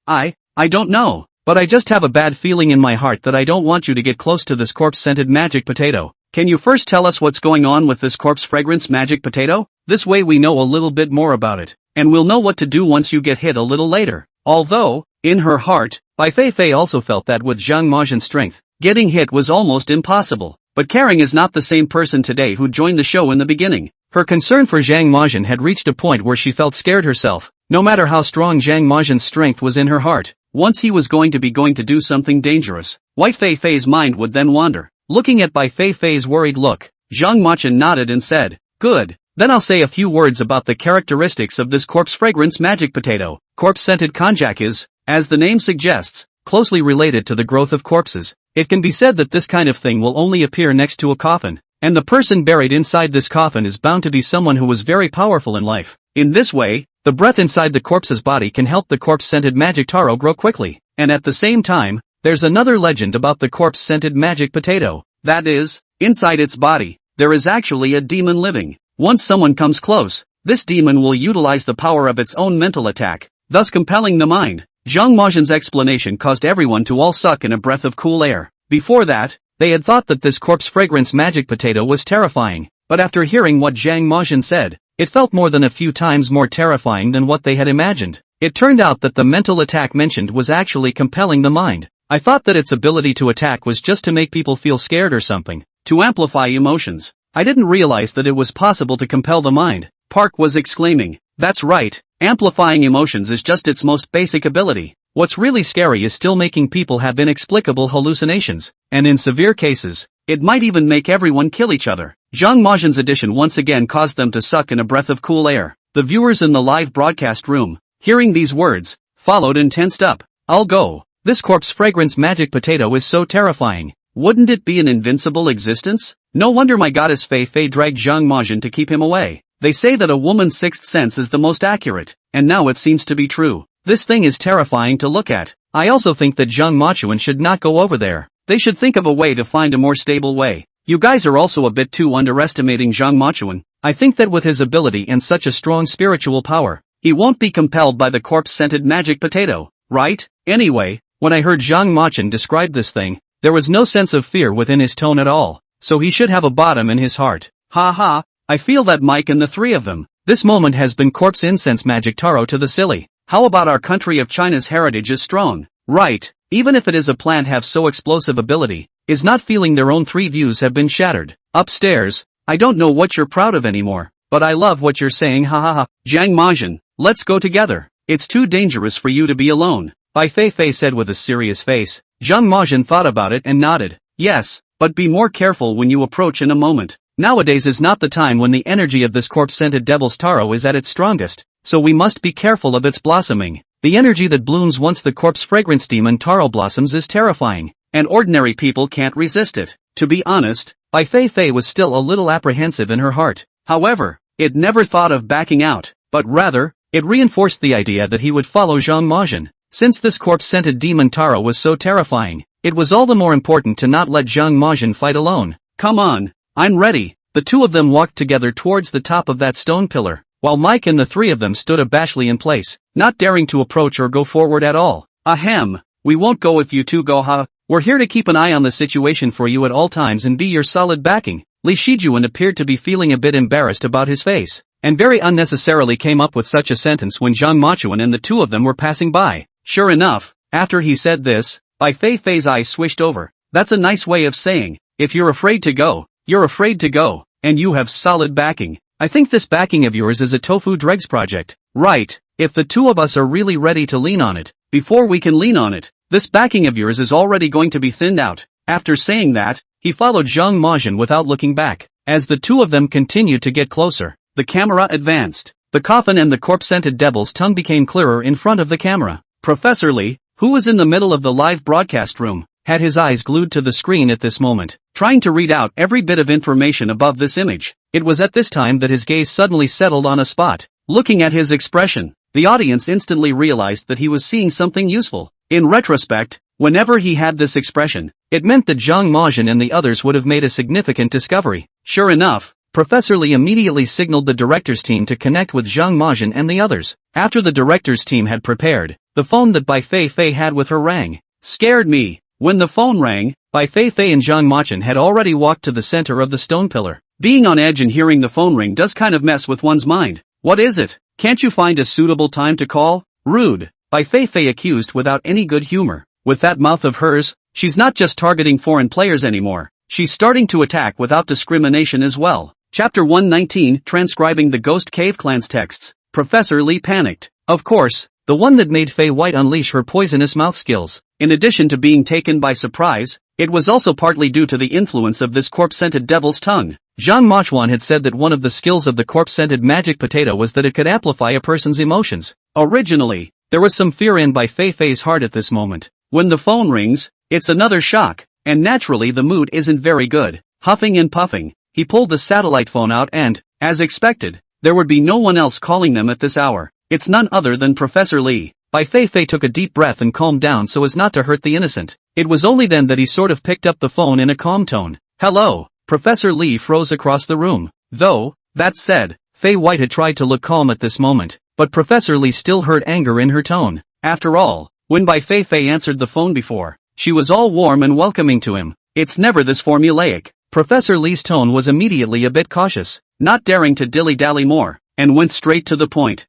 I don't know, but I just have a bad feeling in my heart that I don't want you to get close to this corpse-scented magic potato. Can you first tell us what's going on with this corpse fragrance magic potato? This way we know a little bit more about it, and we'll know what to do once you get hit a little later. Although, in her heart, Bai Feifei also felt that with Zhang Majin's strength, getting hit was almost impossible. But Karen is not the same person today who joined the show in the beginning. Her concern for Zhang Majin had reached a point where she felt scared herself. No matter how strong Zhang Majin's strength was in her heart, once he was going to do something dangerous, White Feifei's mind would then wander. Looking at Bai Feifei's worried look, Zhang Majin nodded and said, "Good, then I'll say a few words about the characteristics of this corpse fragrance magic potato. Corpse-scented konjac is, as the name suggests, closely related to the growth of corpses. It can be said that this kind of thing will only appear next to a coffin, and the person buried inside this coffin is bound to be someone who was very powerful in life. In this way, the breath inside the corpse's body can help the corpse-scented magic taro grow quickly, and at the same time, there's another legend about the corpse-scented magic potato. That is, inside its body, there is actually a demon living. Once someone comes close, this demon will utilize the power of its own mental attack, thus compelling the mind." Zhang Majin's explanation caused everyone to all suck in a breath of cool air. Before that, they had thought that this corpse fragrance magic potato was terrifying, but after hearing what Zhang Majin said, it felt more than a few times more terrifying than what they had imagined. It turned out that the mental attack mentioned was actually compelling the mind. I thought that its ability to attack was just to make people feel scared or something, to amplify emotions. I didn't realize that it was possible to compel the mind. Park was exclaiming. That's right, amplifying emotions is just its most basic ability. What's really scary is still making people have inexplicable hallucinations, and in severe cases, it might even make everyone kill each other. Zhang Majin's addition once again caused them to suck in a breath of cool air. The viewers in the live broadcast room, hearing these words, followed and tensed up. I'll go. This corpse fragrance magic potato is so terrifying. Wouldn't it be an invincible existence? No wonder my goddess Feifei dragged Zhang Majin to keep him away. They say that a woman's sixth sense is the most accurate, and now it seems to be true. This thing is terrifying to look at. I also think that Zhang Majin should not go over there. They should think of a way to find a more stable way. You guys are also a bit too underestimating Zhang Machuan. I think that with his ability and such a strong spiritual power, he won't be compelled by the corpse-scented magic potato, right? Anyway, when I heard Zhang Machuan describe this thing, there was no sense of fear within his tone at all, so he should have a bottom in his heart. Ha ha, I feel that Mike and the three of them. This moment has been corpse incense magic taro to the silly. How about our country of China's heritage is strong, right? Even if it is a plant have so explosive ability, is not feeling their own three views have been shattered. Upstairs, I don't know what you're proud of anymore, but I love what you're saying, ha ha ha. Zhang Majian, let's go together. It's too dangerous for you to be alone, Bai Feifei said with a serious face. Zhang Majian thought about it and nodded. Yes, but be more careful when you approach in a moment. Nowadays is not the time when the energy of this corpse-scented devil's taro is at its strongest, so we must be careful of its blossoming. The energy that blooms once the corpse fragrance demon taro blossoms is terrifying, and ordinary people can't resist it. To be honest, Bai Feifei was still a little apprehensive in her heart. However, it never thought of backing out, but rather, it reinforced the idea that he would follow Zhang Majian. Since this corpse-scented demon taro was so terrifying, it was all the more important to not let Zhang Majian fight alone. Come on, I'm ready. The two of them walked together towards the top of that stone pillar, while Mike and the three of them stood abashedly in place, not daring to approach or go forward at all. Ahem, we won't go if you two go, ha. We're here to keep an eye on the situation for you at all times and be your solid backing. Li Shijuan appeared to be feeling a bit embarrassed about his face, and very unnecessarily came up with such a sentence when Zhang Machuan and the two of them were passing by. Sure enough, after he said this, Bai Feifei's eyes swished over. That's a nice way of saying, if you're afraid to go, you're afraid to go, and you have solid backing. I think this backing of yours is a tofu dregs project. Right, if the two of us are really ready to lean on it, before we can lean on it, this backing of yours is already going to be thinned out. After saying that, he followed Zhang Majian without looking back. As the two of them continued to get closer, the camera advanced. The coffin and the corpse-scented devil's tongue became clearer in front of the camera. Professor Li, who was in the middle of the live broadcast room, had his eyes glued to the screen at this moment, trying to read out every bit of information above this image. It was at this time that his gaze suddenly settled on a spot. Looking at his expression, the audience instantly realized that he was seeing something useful. In retrospect, whenever he had this expression, it meant that Zhang Majian and the others would have made a significant discovery. Sure enough, Professor Li immediately signaled the director's team to connect with Zhang Majian and the others. After the director's team had prepared, the phone that Bai Feifei had with her rang. Scared me. When the phone rang, Bai Feifei and Zhang Majian had already walked to the center of the stone pillar. Being on edge and hearing the phone ring does kind of mess with one's mind. What is it? Can't you find a suitable time to call? Rude, Bai Feifei accused without any good humor. With that mouth of hers, she's not just targeting foreign players anymore. She's starting to attack without discrimination as well. Chapter 119, Transcribing the Ghost Cave Clan's Texts. Professor Li panicked. Of course, the one that made Fei White unleash her poisonous mouth skills. In addition to being taken by surprise, it was also partly due to the influence of this corpse-scented devil's tongue. Zhang Machuan had said that one of the skills of the corpse-scented magic potato was that it could amplify a person's emotions. Originally, there was some fear in Bai Feifei's heart at this moment. When the phone rings, it's another shock, and naturally the mood isn't very good. Huffing and puffing, he pulled the satellite phone out and, as expected, there would be no one else calling them at this hour. It's none other than Professor Li. Bai Feifei took a deep breath and calmed down so as not to hurt the innocent. It was only then that he sort of picked up the phone in a calm tone. Hello. Professor Li froze across the room. Though, that said, Fei White had tried to look calm at this moment, but Professor Li still heard anger in her tone. After all, when Bai Feifei answered the phone before, she was all warm and welcoming to him. It's never this formulaic. Professor Li's tone was immediately a bit cautious, not daring to dilly-dally more, and went straight to the point.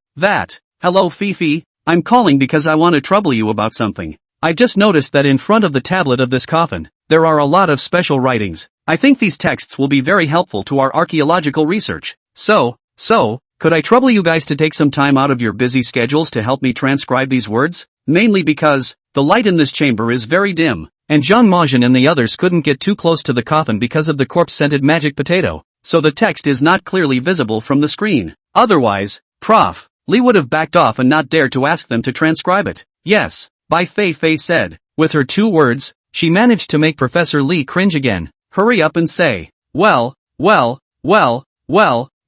Hello Fifi, I'm calling because I want to trouble you about something. I just noticed that in front of the tablet of this coffin, there are a lot of special writings. I think these texts will be very helpful to our archaeological research. So, could I trouble you guys to take some time out of your busy schedules to help me transcribe these words? Mainly because, the light in this chamber is very dim, and Zhang Majian and the others couldn't get too close to the coffin because of the corpse-scented magic potato, so the text is not clearly visible from the screen. Otherwise, Prof. Li would have backed off and not dared to ask them to transcribe it. Yes, Bai Feifei said. With her 2 words, she managed to make Professor Li cringe again. Hurry up and say, well,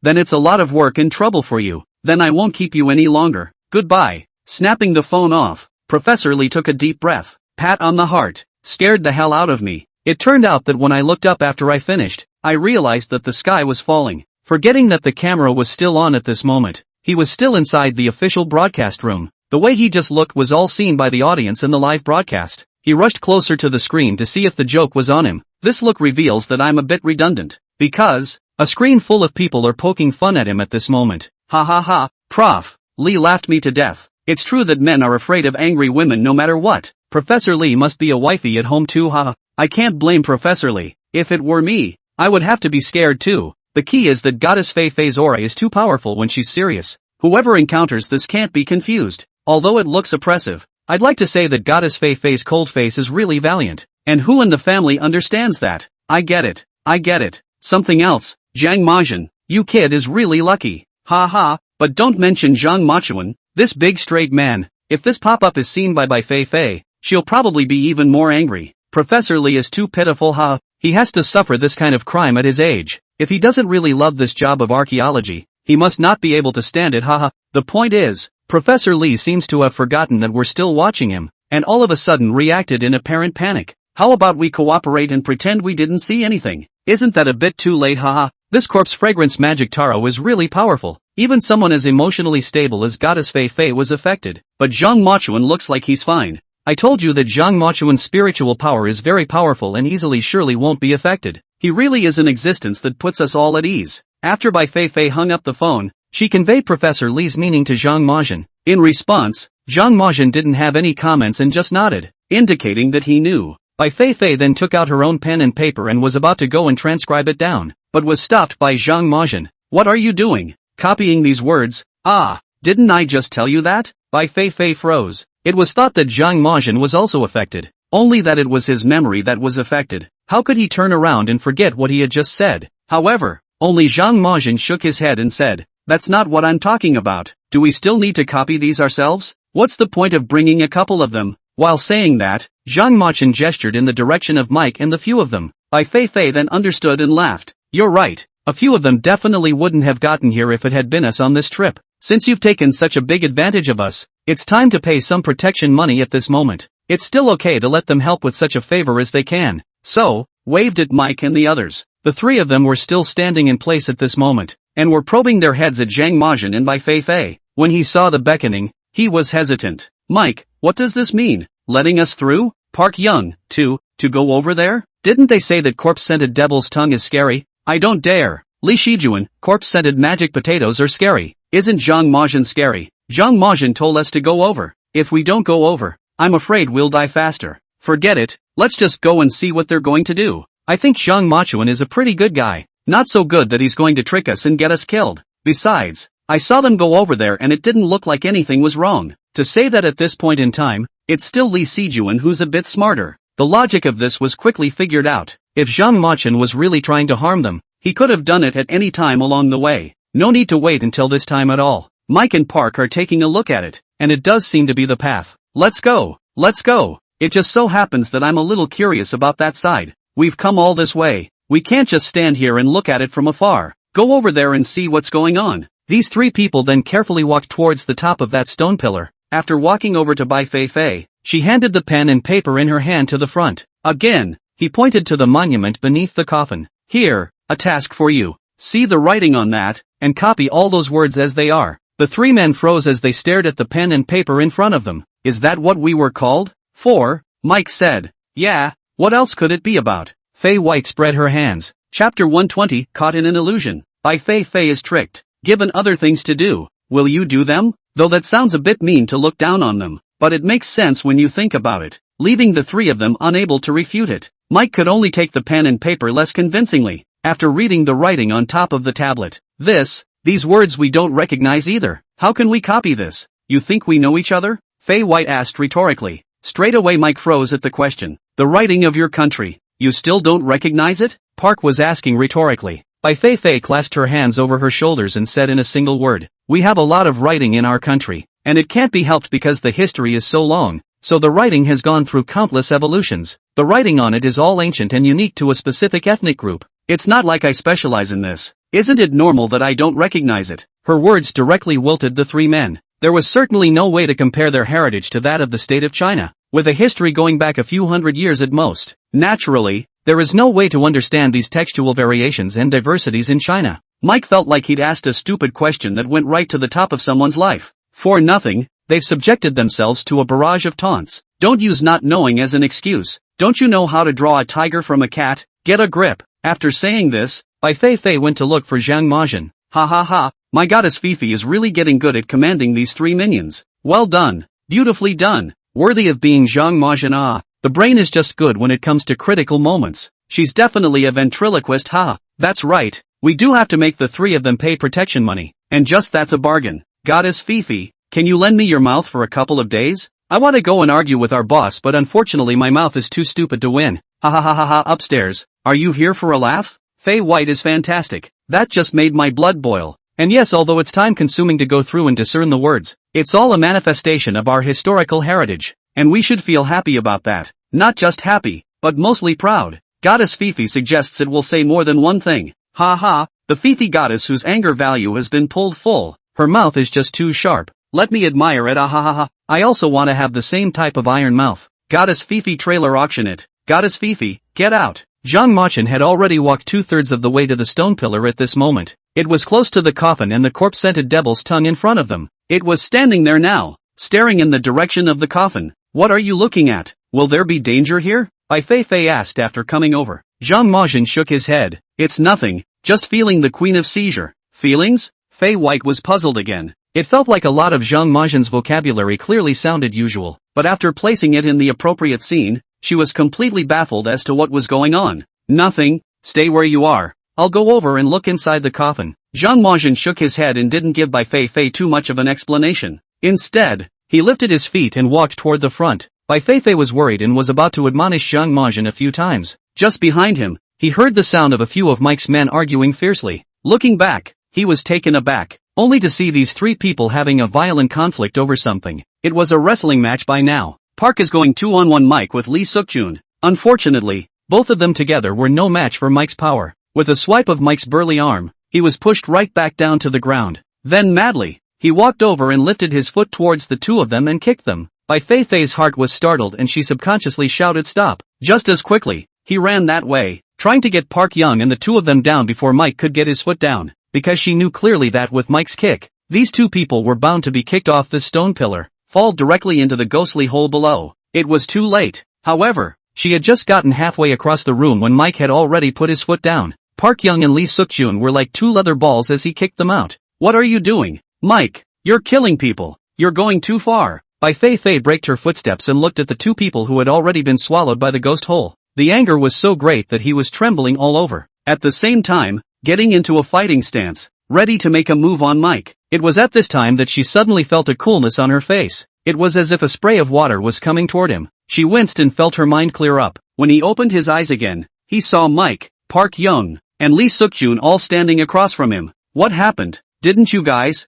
then it's a lot of work and trouble for you. Then I won't keep you any longer. Goodbye. Snapping the phone off, Professor Li took a deep breath. Pat on the heart. scared the hell out of me. It turned out that when I looked up after I finished, I realized that the sky was falling. Forgetting that the camera was still on at this moment, he was still inside the official broadcast room. The way he just looked was all seen by the audience in the live broadcast. He rushed closer to the screen to see if the joke was on him. This look reveals that I'm a bit redundant. Because a screen full of people are poking fun at him at this moment. Ha ha ha, Prof. Lee laughed me to death. It's true that men are afraid of angry women no matter what. Professor Lee must be a wifey at home too, haha. I can't blame Professor Lee. If it were me, I would have to be scared too. The key is that Goddess Feifei's aura is too powerful when she's serious. Whoever encounters this can't be confused. Although it looks oppressive, I'd like to say that Goddess Feifei's cold face is really valiant. And who in the family understands that? I get it. I get it. Something else. Zhang Majin, you kid is really lucky. Ha ha, but don't mention Zhang Machuan, this big straight man. If this pop-up is seen by Bai Feifei, she'll probably be even more angry. Professor Lee is too pitiful, ha. He has to suffer this kind of crime at his age. If he doesn't really love this job of archaeology, he must not be able to stand it, haha. The point is, Professor Lee seems to have forgotten that we're still watching him, and all of a sudden reacted in apparent panic. How about we cooperate and pretend we didn't see anything? Isn't that a bit too late, haha? This corpse fragrance magic taro is really powerful. Even someone as emotionally stable as Goddess Feifei was affected. But Zhang Machuan looks like he's fine. I told you that Zhang Machuan's spiritual power is very powerful and easily surely won't be affected. He really is an existence that puts us all at ease. After Bai Feifei hung up the phone, she conveyed Professor Lee's meaning to Zhang Majin. In response, Zhang Majin didn't have any comments and just nodded, indicating that he knew. Bai Feifei then took out her own pen and paper and was about to go and transcribe it down, but was stopped by Zhang Majin. What are you doing? Copying these words? Ah, didn't I just tell you that? Bai Feifei froze. It was thought that Zhang Majin was also affected, only that it was his memory that was affected. How could he turn around and forget what he had just said? However, only Zhang Majin shook his head and said, that's not what I'm talking about. Do we still need to copy these ourselves? What's the point of bringing a couple of them? While saying that, Zhang Majin gestured in the direction of Mike and the few of them. Bai Feifei then understood and laughed. You're right. A few of them definitely wouldn't have gotten here if it had been us on this trip. Since you've taken such a big advantage of us, it's time to pay some protection money at this moment. It's still okay to let them help with such a favor as they can. So, waved at Mike and the others. The three of them were still standing in place at this moment, and were probing their heads at Zhang Majin and Bai Feifei. When he saw the beckoning, he was hesitant. Mike, what does this mean? Letting us through? Park Young, to go over there? Didn't they say that corpse-scented devil's tongue is scary? I don't dare. Li Shijuan, corpse-scented magic potatoes are scary. Isn't Zhang Majin scary? Zhang Majin told us to go over. If we don't go over, I'm afraid we'll die faster. Forget it, let's just go and see what they're going to do. I think Zhang Machuan is a pretty good guy. Not so good that he's going to trick us and get us killed. Besides, I saw them go over there and it didn't look like anything was wrong. To say that at this point in time, it's still Li Shijuan who's a bit smarter. The logic of this was quickly figured out. If Zhang Majin was really trying to harm them, he could have done it at any time along the way. No need to wait until this time at all. Mike and Park are taking a look at it, and it does seem to be the path. Let's go. Let's go. It just so happens that I'm a little curious about that side. We've come all this way. We can't just stand here and look at it from afar. Go over there and see what's going on. These three people then carefully walked towards the top of that stone pillar. After walking over to Bai Feifei, she handed the pen and paper in her hand to the front. Again, he pointed to the monument beneath the coffin. Here, a task for you. See the writing on that, and copy all those words as they are. The three men froze as they stared at the pen and paper in front of them. Is that what we were called? For? Mike said. Yeah, what else could it be about? Fei White spread her hands. Chapter 120, Caught in an Illusion. Bai Feifei is tricked. Given other things to do, will you do them? Though that sounds a bit mean to look down on them, but it makes sense when you think about it, leaving the three of them unable to refute it. Mike could only take the pen and paper less convincingly, after reading the writing on top of the tablet. These words we don't recognize either. How can we copy this? You think we know each other? Fei White asked rhetorically. Straight away Mike froze at the question. The writing of your country. You still don't recognize it? Park was asking rhetorically. Bai Feifei clasped her hands over her shoulders and said in a single word. We have a lot of writing in our country, and it can't be helped because the history is so long, so the writing has gone through countless evolutions. The writing on it is all ancient and unique to a specific ethnic group. It's not like I specialize in this. Isn't it normal that I don't recognize it? Her words directly wilted the three men. There was certainly no way to compare their heritage to that of the state of China. with a history going back a few hundred years at most. Naturally, there is no way to understand these textual variations and diversities in China. Mike felt like he'd asked a stupid question that went right to the top of someone's life. For nothing, they've subjected themselves to a barrage of taunts. Don't use not knowing as an excuse. Don't you know how to draw a tiger from a cat? Get a grip. After saying this, Bai Feifei went to look for Zhang Majin. Ha ha ha, my goddess Fifi is really getting good at commanding these three minions. Well done. Beautifully done. Worthy of being Zhang Majin. Ah, the brain is just good when it comes to critical moments. She's definitely a ventriloquist. Ha, that's right. We do have to make the three of them pay protection money. And just that's a bargain. Goddess Fifi, can you lend me your mouth for a couple of days? I want to go and argue with our boss, but unfortunately my mouth is too stupid to win. Ha ha ha ha ha. Upstairs. Are you here for a laugh? Fei White is fantastic. That just made my blood boil. And yes, although it's time consuming to go through and discern the words, it's all a manifestation of our historical heritage. And we should feel happy about that. Not just happy, but mostly proud. Goddess Fifi suggests it will say more than one thing. Ha ha, the Fifi goddess whose anger value has been pulled full. Her mouth is just too sharp. Let me admire it. Ah ha ha ha. I also want to have the same type of iron mouth. Goddess Fifi trailer auction it. Goddess Fifi, get out. Zhang Machin had already walked 2/3 of the way to the stone pillar at this moment. It was close to the coffin and the corpse-scented devil's tongue in front of them. It was standing there now, staring in the direction of the coffin. What are you looking at? Will there be danger here? Bai Feifei asked after coming over. Zhang Majin shook his head. It's nothing, just feeling the queen of seizure. Feelings? Fei White was puzzled again. It felt like a lot of Zhang Majin's vocabulary clearly sounded usual, but after placing it in the appropriate scene, she was completely baffled as to what was going on. Nothing, stay where you are. I'll go over and look inside the coffin. Zhang Majin shook his head and didn't give Bai Feifei too much of an explanation. Instead, he lifted his feet and walked toward the front. Bai Feifei was worried and was about to admonish Zhang Majin a few times. Just behind him, he heard the sound of a few of Mike's men arguing fiercely. Looking back, he was taken aback, only to see these three people having a violent conflict over something. It was a wrestling match by now. Park is going 2-on-1 Mike with Lee Sukjun. Unfortunately, both of them together were no match for Mike's power. With a swipe of Mike's burly arm, he was pushed right back down to the ground. Then madly, he walked over and lifted his foot towards the two of them and kicked them. Bai Feifei's heart was startled and she subconsciously shouted stop. Just as quickly, he ran that way, trying to get Park Young and the two of them down before Mike could get his foot down, because she knew clearly that with Mike's kick, these two people were bound to be kicked off this stone pillar, fall directly into the ghostly hole below. It was too late. However, she had just gotten halfway across the room when Mike had already put his foot down. Park Young and Lee Sukjun were like two leather balls as he kicked them out. What are you doing? Mike, you're killing people. You're going too far. Bai Feifei braked her footsteps and looked at the two people who had already been swallowed by the ghost hole. The anger was so great that he was trembling all over. At the same time, getting into a fighting stance, ready to make a move on Mike. It was at this time that she suddenly felt a coolness on her face. It was as if a spray of water was coming toward him. She winced and felt her mind clear up. When he opened his eyes again, he saw Mike, Park Young, and Lee Sukjun all standing across from him. What happened? Didn't you guys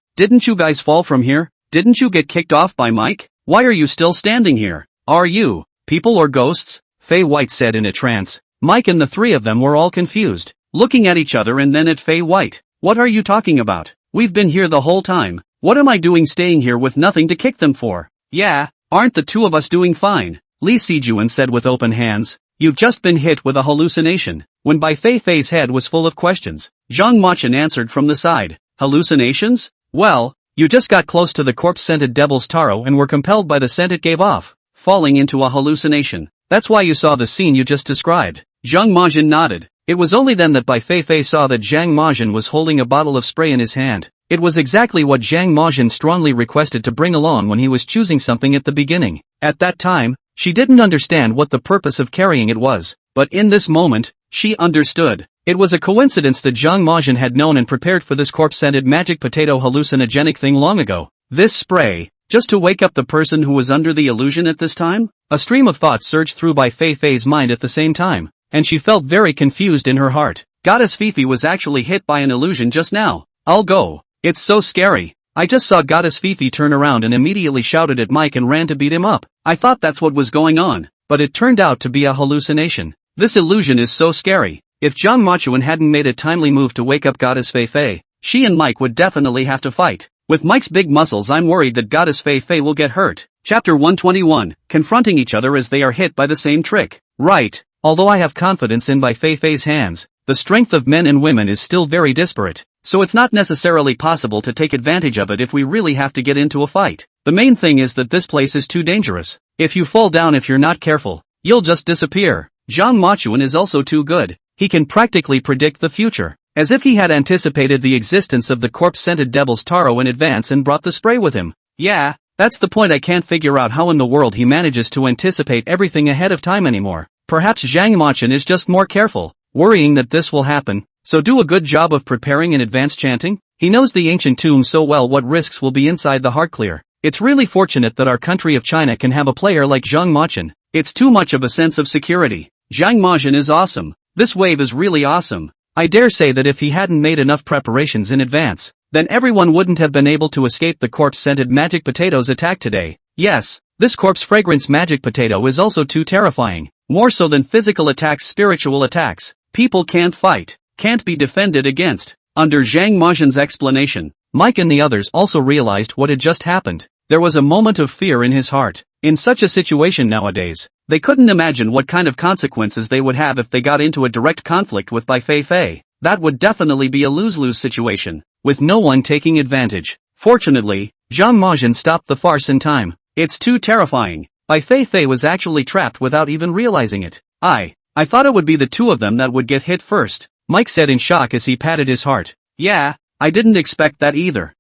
fall from here? Didn't you get kicked off by Mike? Why are you still standing here? Are you people or ghosts? Fei White said in a trance. Mike and the three of them were all confused, looking at each other and then at Fei White. What are you talking about? We've been here the whole time. What am I doing staying here with nothing to kick them for? Yeah, aren't the two of us doing fine? Lee Sijun said with open hands. You've just been hit with a hallucination. When Bai Feifei's head was full of questions, Zhang Machin answered from the side. Hallucinations? Well, you just got close to the corpse-scented devil's taro and were compelled by the scent it gave off, falling into a hallucination. That's why you saw the scene you just described. Zhang Majin nodded. It was only then that Bai Feifei saw that Zhang Majin was holding a bottle of spray in his hand. It was exactly what Zhang Majin strongly requested to bring along when he was choosing something at the beginning. At that time, she didn't understand what the purpose of carrying it was, but in this moment, she understood. It was a coincidence that Zhang Majin had known and prepared for this corpse-scented magic potato hallucinogenic thing long ago. This spray, just to wake up the person who was under the illusion at this time? A stream of thoughts surged through Bai Feifei's mind at the same time, and she felt very confused in her heart. Goddess Fifi was actually hit by an illusion just now. I'll go. It's so scary. I just saw Goddess Fifi turn around and immediately shouted at Mike and ran to beat him up. I thought that's what was going on, but it turned out to be a hallucination. This illusion is so scary. If Zhang Machuan hadn't made a timely move to wake up Goddess Feifei, she and Mike would definitely have to fight. With Mike's big muscles I'm worried that Goddess Feifei will get hurt. Chapter 121, confronting each other as they are hit by the same trick. Right. Although I have confidence in Bai Feifei's hands, the strength of men and women is still very disparate, so it's not necessarily possible to take advantage of it if we really have to get into a fight. The main thing is that this place is too dangerous. If you fall down if you're not careful, you'll just disappear. Zhang Machuan is also too good. He can practically predict the future, as if he had anticipated the existence of the corpse-scented devil's taro in advance and brought the spray with him. Yeah, that's the point. I can't figure out how in the world he manages to anticipate everything ahead of time anymore. Perhaps Zhang Machuan is just more careful, worrying that this will happen, so do a good job of preparing in advance chanting. He knows the ancient tomb so well what risks will be inside the heart clear. It's really fortunate that our country of China can have a player like Zhang Machuan. It's too much of a sense of security. Zhang Machuan is awesome. This wave is really awesome. I dare say that if he hadn't made enough preparations in advance, then everyone wouldn't have been able to escape the corpse-scented magic potato's attack today. Yes, this corpse fragrance magic potato is also too terrifying. More so than physical attacks, spiritual attacks. People can't fight, can't be defended against. Under Zhang Machuan's explanation, Mike and the others also realized what had just happened. There was a moment of fear in his heart. In such a situation nowadays, they couldn't imagine what kind of consequences they would have if they got into a direct conflict with Bai Feifei. That would definitely be a lose-lose situation, with no one taking advantage. Fortunately, Zhang Machuan stopped the farce in time. It's too terrifying. Bai Feifei was actually trapped without even realizing it. I thought it would be the two of them that would get hit first, Mike said in shock as he patted his heart. Yeah, I didn't expect that either.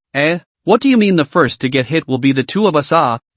What do you mean the first to get hit will be the two of us?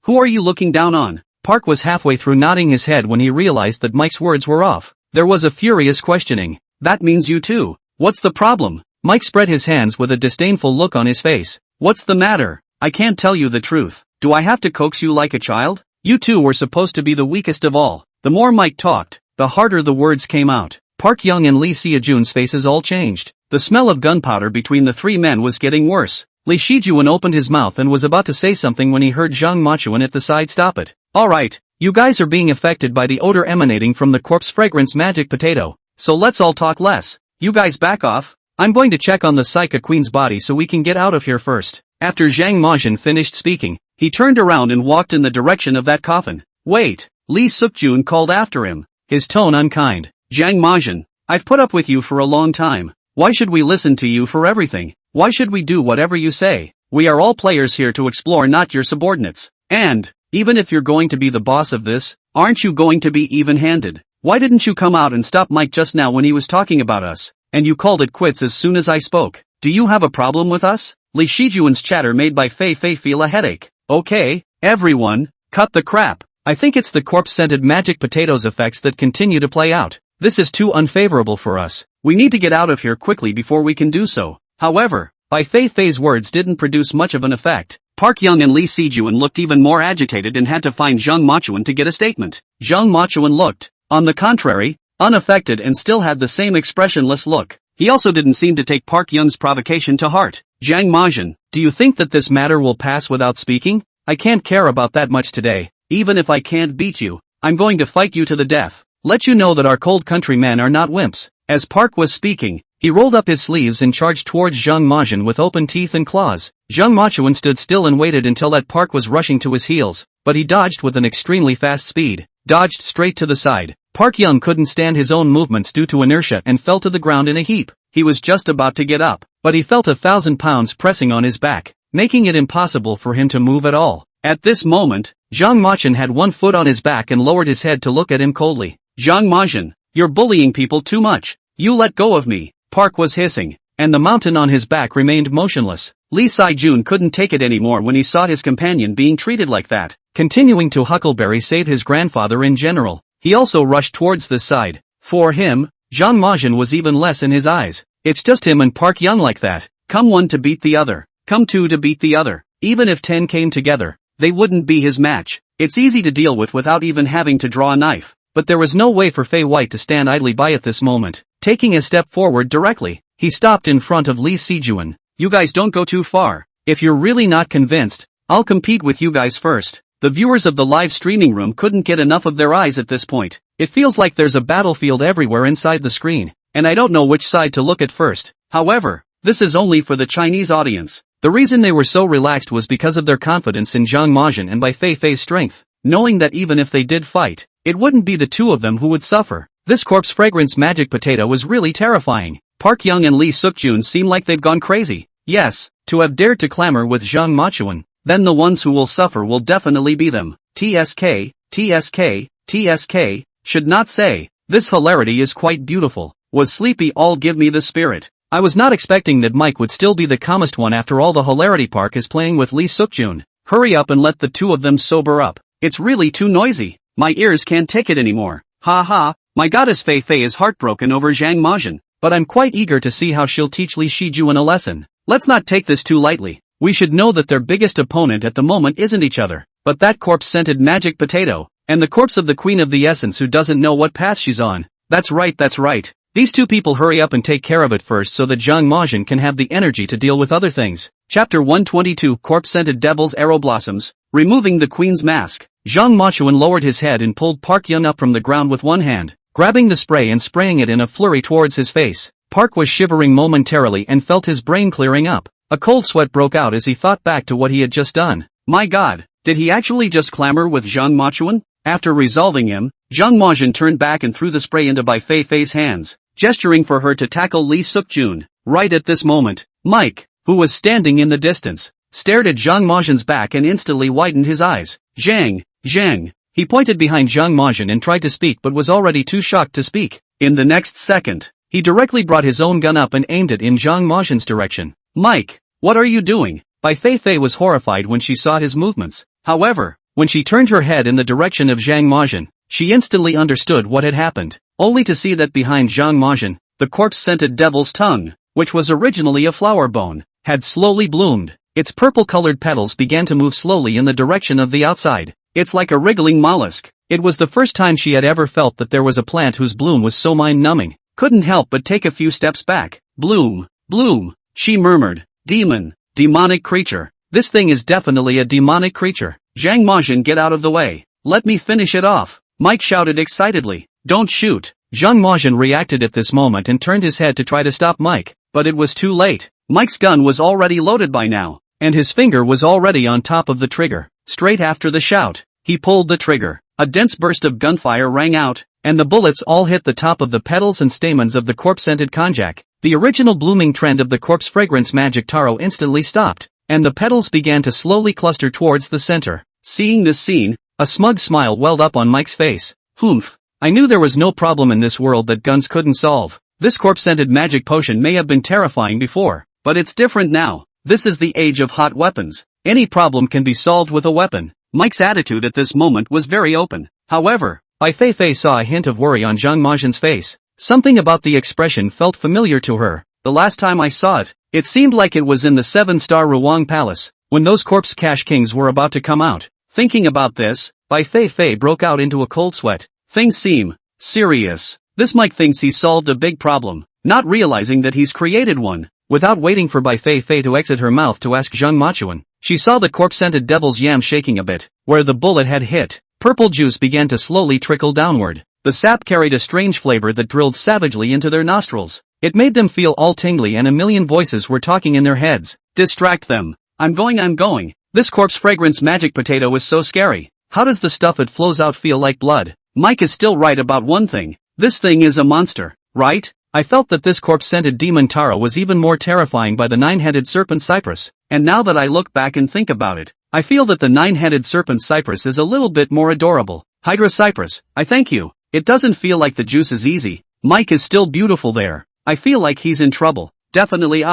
Who are you looking down on? Park was halfway through nodding his head when he realized that Mike's words were off. There was a furious questioning. That means you too. What's the problem? Mike spread his hands with a disdainful look on his face. What's the matter? I can't tell you the truth. Do I have to coax you like a child? You two were supposed to be the weakest of all. The more Mike talked, the harder the words came out. Park Young and Lee Seojun's faces all changed. The smell of gunpowder between the three men was getting worse. Lee Seojun opened his mouth and was about to say something when he heard Zhang Machuan at the side stop it. Alright, you guys are being affected by the odor emanating from the corpse fragrance magic potato, so let's all talk less. You guys back off. I'm going to check on the Psycha Queen's body so we can get out of here first. After Zhang Machuan finished speaking, he turned around and walked in the direction of that coffin. Wait, Lee Seojun called after him, his tone unkind. Zhang Machuan, I've put up with you for a long time. Why should we listen to you for everything? Why should we do whatever you say? We are all players here to explore, not your subordinates. And, even if you're going to be the boss of this, aren't you going to be even-handed? Why didn't you come out and stop Mike just now when he was talking about us? And you called it quits as soon as I spoke. Do you have a problem with us? Lee Seojun's chatter made Bai Feifei feel a headache. Okay, everyone, cut the crap. I think it's the corpse-scented magic potatoes effects that continue to play out. This is too unfavorable for us. We need to get out of here quickly before we can do so. However, Bai Feifei's words didn't produce much of an effect. Park Young and Lee Seojun looked even more agitated and had to find Zhang Machuan to get a statement. Zhang Machuan looked, on the contrary, unaffected and still had the same expressionless look. He also didn't seem to take Park Young's provocation to heart. Zhang Machuan, do you think that this matter will pass without speaking? I can't care about that much today. Even if I can't beat you, I'm going to fight you to the death. Let you know that our cold countrymen are not wimps. As Park was speaking, he rolled up his sleeves and charged towards Zhang Machuan with open teeth and claws. Zhang Machuan stood still and waited until that Park was rushing to his heels, but he dodged with an extremely fast speed, dodged straight to the side. Park Young couldn't stand his own movements due to inertia and fell to the ground in a heap. He was just about to get up, but he felt 1,000 pounds pressing on his back, making it impossible for him to move at all. At this moment, Zhang Machuan had one foot on his back and lowered his head to look at him coldly. Zhang Machuan, you're bullying people too much. You let go of me. Park was hissing, and the mountain on his back remained motionless. Lee Seojun couldn't take it anymore when he saw his companion being treated like that. Continuing to Huckleberry save his grandfather in general, he also rushed towards the side. For him, Zhang Machuan was even less in his eyes. It's just him and Park Young like that. Come one to beat the other. Come two to beat the other. Even if 10 came together, they wouldn't be his match. It's easy to deal with without even having to draw a knife. But there was no way for Fei White to stand idly by at this moment. Taking a step forward directly, he stopped in front of Lee Seojun. You guys don't go too far. If you're really not convinced, I'll compete with you guys first. The viewers of the live streaming room couldn't get enough of their eyes at this point. It feels like there's a battlefield everywhere inside the screen, and I don't know which side to look at first. However, this is only for the Chinese audience. The reason they were so relaxed was because of their confidence in Zhang Majin and Bai Feifei's strength, knowing that even if they did fight, it wouldn't be the two of them who would suffer. This corpse fragrance magic potato was really terrifying. Park Young and Lee Suk-jun seem like they've gone crazy. Yes, to have dared to clamor with Zhang Machuan, then the ones who will suffer will definitely be them. TSK, TSK, TSK, should not say. This hilarity is quite beautiful. Was sleepy all give me the spirit. I was not expecting that Mike would still be the calmest one after all the hilarity Park is playing with Lee Suk-jun. Hurry up and let the two of them sober up. It's really too noisy. My ears can't take it anymore. Ha ha, my goddess Feifei is heartbroken over Zhang Majin, but I'm quite eager to see how she'll teach Li Shijun a lesson. Let's not take this too lightly. We should know that their biggest opponent at the moment isn't each other, but that corpse-scented magic potato, and the corpse of the Queen of the Essence who doesn't know what path she's on. That's right, that's right. These two people hurry up and take care of it first so that Zhang Majin can have the energy to deal with other things. Chapter 122 Corpse-scented Devil's Arrow Blossoms. Removing the Queen's mask. Zhang Machuan lowered his head and pulled Park Yun up from the ground with one hand, grabbing the spray and spraying it in a flurry towards his face. Park was shivering momentarily and felt his brain clearing up. A cold sweat broke out as he thought back to what he had just done. My god, did he actually just clamor with Zhang Machuan? After resolving him, Zhang Majin turned back and threw the spray into Bai Feifei's hands, gesturing for her to tackle Lee Suk-jun. Right at this moment, Mike, who was standing in the distance, stared at Zhang Majin's back and instantly widened his eyes. Zhang. He pointed behind Zhang Majin and tried to speak but was already too shocked to speak. In the next second, he directly brought his own gun up and aimed it in Zhang Majin's direction. Mike, what are you doing? Bai Feifei was horrified when she saw his movements. However, when she turned her head in the direction of Zhang Majin, she instantly understood what had happened, only to see that behind Zhang Majin, the corpse-scented devil's tongue, which was originally a flower bone, had slowly bloomed. Its purple-colored petals began to move slowly in the direction of the outside. It's like a wriggling mollusk. It was the first time she had ever felt that there was a plant whose bloom was so mind-numbing. Couldn't help but take a few steps back. Bloom, she murmured. Demonic creature. This thing is definitely a demonic creature. Zhang Majin, get out of the way. Let me finish it off. Mike shouted excitedly. Don't shoot. Zhang Majin reacted at this moment and turned his head to try to stop Mike, but it was too late. Mike's gun was already loaded by now, and his finger was already on top of the trigger. Straight after the shout, he pulled the trigger. A dense burst of gunfire rang out, and the bullets all hit the top of the petals and stamens of the corpse-scented konjac. The original blooming trend of the corpse fragrance magic taro instantly stopped, and the petals began to slowly cluster towards the center. Seeing this scene, a smug smile welled up on Mike's face. Humph. I knew there was no problem in this world that guns couldn't solve. This corpse-scented magic potion may have been terrifying before, but it's different now. This is the age of hot weapons. Any problem can be solved with a weapon. Mike's attitude at this moment was very open. However, Bai Feifei saw a hint of worry on Zhang Majin's face. Something about the expression felt familiar to her. The last time I saw it, it seemed like it was in the 7-star Ruang Palace, when those corpse cash kings were about to come out. Thinking about this, Bai Feifei broke out into a cold sweat. Things seem serious. This Mike thinks he's solved a big problem, not realizing that he's created one. Without waiting for Bai Feifei to exit her mouth to ask Zhang Machuan, she saw the corpse-scented devil's yam shaking a bit. Where the bullet had hit, purple juice began to slowly trickle downward. The sap carried a strange flavor that drilled savagely into their nostrils. It made them feel all tingly and a million voices were talking in their heads. Distract them. I'm going. This corpse fragrance magic potato is so scary. How does the stuff it flows out feel like blood? Mike is still right about one thing. This thing is a monster, right? I felt that this corpse-scented demon taro was even more terrifying by the 9-headed serpent cypress, and now that I look back and think about it, I feel that the 9-headed serpent cypress is a little bit more adorable. Hydra cypress, I thank you. It doesn't feel like the juice is easy. Mike is still beautiful there. I feel like he's in trouble. Definitely.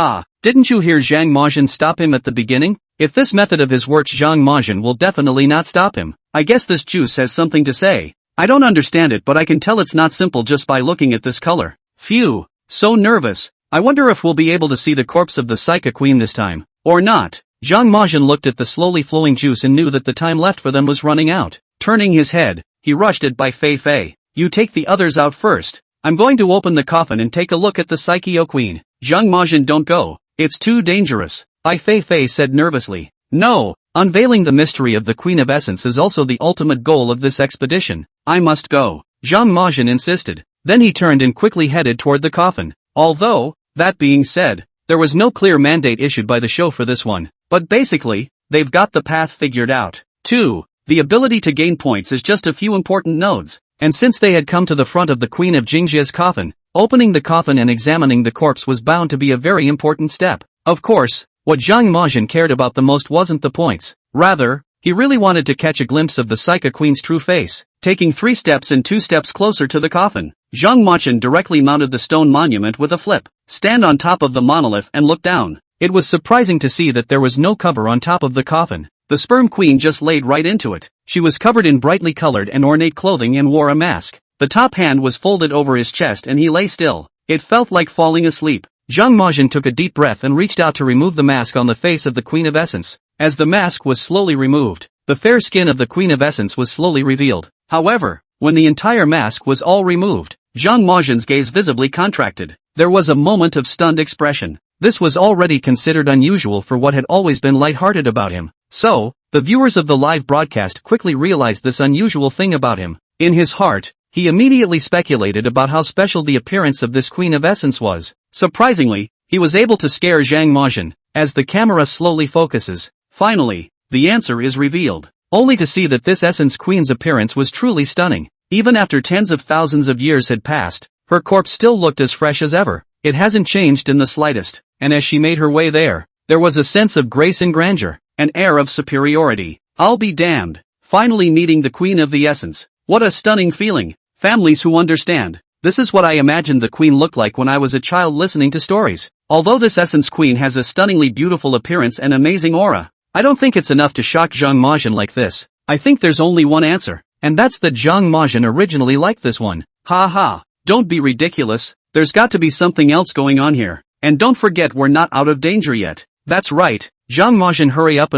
Didn't you hear Zhang Majin stop him at the beginning? If this method of his works, Zhang Majin will definitely not stop him. I guess this juice has something to say. I don't understand it, but I can tell it's not simple just by looking at this color. Phew, so nervous. I wonder if we'll be able to see the corpse of the Psycha Queen this time, or not. Zhang Majin looked at the slowly flowing juice and knew that the time left for them was running out. Turning his head, he rushed at Bai Feifei. You take the others out first. I'm going to open the coffin and take a look at the Psycho Queen. Zhang Majin, don't go. It's too dangerous. Bai Feifei said nervously. No, unveiling the mystery of the Queen of Essence is also the ultimate goal of this expedition. I must go. Zhang Majin insisted. Then he turned and quickly headed toward the coffin. Although, that being said, There was no clear mandate issued by the show for this one, but basically, they've got the path figured out. 2. The ability to gain points is just a few important nodes, and since they had come to the front of the Queen of Jingjia's coffin, opening the coffin and examining the corpse was bound to be a very important step. Of course, what Zhang Majin cared about the most wasn't the points. Rather, he really wanted to catch a glimpse of the Psycha Queen's true face. Taking 3 steps and 2 steps closer to the coffin, Zhang Majin directly mounted the stone monument with a flip, stand on top of the monolith and look down. It was surprising to see that there was no cover on top of the coffin. The sperm queen just laid right into it. She was covered in brightly colored and ornate clothing and wore a mask. The top hand was folded over his chest and he lay still. It felt like falling asleep. Zhang Majin took a deep breath and reached out to remove the mask on the face of the Queen of Essence. As the mask was slowly removed, the fair skin of the Queen of Essence was slowly revealed. However, when the entire mask was all removed, Zhang Majin's gaze visibly contracted. There was a moment of stunned expression. This was already considered unusual for what had always been lighthearted about him. So, the viewers of the live broadcast quickly realized this unusual thing about him. In his heart, he immediately speculated about how special the appearance of this Queen of Essence was. Surprisingly, he was able to scare Zhang Majin. As the camera slowly focuses, finally, the answer is revealed, only to see that this Essence Queen's appearance was truly stunning. Even after tens of thousands of years had passed, her corpse still looked as fresh as ever. It hasn't changed in the slightest, and as she made her way there was a sense of grace and grandeur, an air of superiority. I'll be damned. Finally meeting the Queen of the Essence. What a stunning feeling. Families who understand. This is what I imagined the Queen looked like when I was a child listening to stories. Although this Essence Queen has a stunningly beautiful appearance and amazing aura, I don't think it's enough to shock Zhang Majin like this. I think there's only one answer, and that's that Zhang Majin originally liked this one. Ha ha. Don't be ridiculous. There's got to be something else going on here. And don't forget we're not out of danger yet. That's right. Zhang Majin, hurry up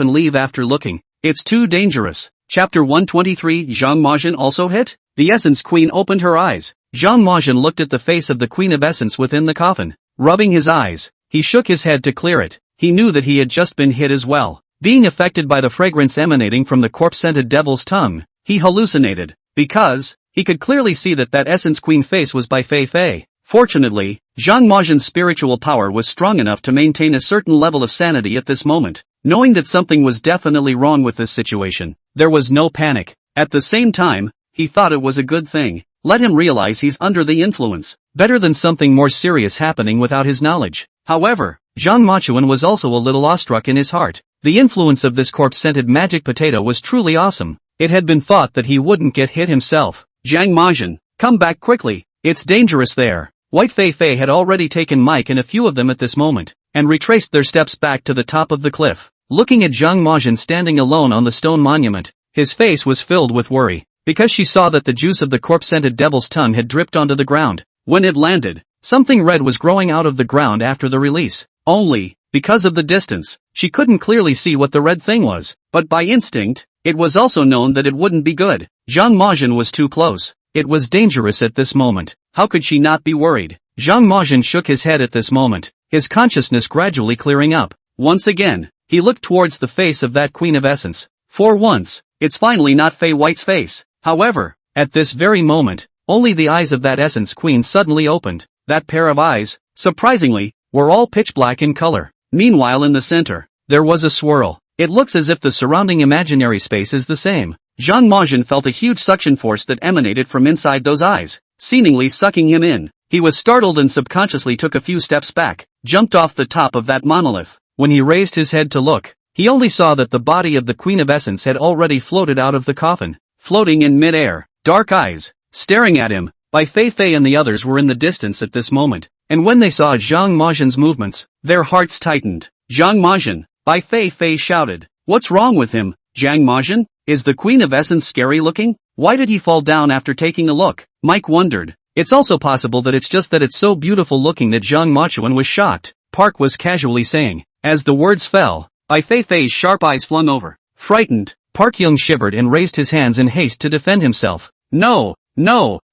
and leave after looking. It's too dangerous. Chapter 123. Zhang Majin also hit? The Essence Queen opened her eyes. Zhang Majin looked at the face of the Queen of Essence within the coffin. Rubbing his eyes, he shook his head to clear it. He knew that he had just been hit as well. Being affected by the fragrance emanating from the corpse-scented devil's tongue, he hallucinated, because he could clearly see that Essence Queen face was Bai Feifei. Fortunately, Zhang Majin's spiritual power was strong enough to maintain a certain level of sanity at this moment. Knowing that something was definitely wrong with this situation, there was no panic. At the same time, he thought it was a good thing. Let him realize he's under the influence. Better than something more serious happening without his knowledge. However, Zhang Majin was also a little awestruck in his heart. The influence of this corpse-scented magic potato was truly awesome. It had been thought that he wouldn't get hit himself. Zhang Majin, come back quickly. It's dangerous there. Bai Feifei had already taken Mike and a few of them at this moment, and retraced their steps back to the top of the cliff. Looking at Zhang Majin standing alone on the stone monument, his face was filled with worry, because she saw that the juice of the corpse-scented devil's tongue had dripped onto the ground. When it landed, something red was growing out of the ground after the release. Only, because of the distance, she couldn't clearly see what the red thing was, but by instinct, it was also known that it wouldn't be good. Zhang Majin was too close. It was dangerous at this moment. How could she not be worried? Zhang Majin shook his head at this moment, his consciousness gradually clearing up. Once again, he looked towards the face of that Queen of Essence. For once, it's finally not Fei White's face. However, at this very moment, only the eyes of that Essence Queen suddenly opened. That pair of eyes, surprisingly, were all pitch black in color. Meanwhile in the center, there was a swirl. It looks as if the surrounding imaginary space is the same. Zhang Majin felt a huge suction force that emanated from inside those eyes, seemingly sucking him in. He was startled and subconsciously took a few steps back, jumped off the top of that monolith. When he raised his head to look, he only saw that the body of the Queen of Essence had already floated out of the coffin, floating in mid-air. Dark eyes, staring at him. Bai Feifei and the others were in the distance at this moment, and when they saw Zhang Majin's movements, their hearts tightened. Zhang Majin, Bai Feifei shouted. What's wrong with him? Zhang Majin? Is the Queen of Essence scary looking? Why did he fall down after taking a look? Mike wondered. It's also possible that it's just that it's so beautiful looking that Zhang Majin was shocked, Park was casually saying. As the words fell, Bai Feifei's sharp eyes flung over. Frightened, Park Young shivered and raised his hands in haste to defend himself. No,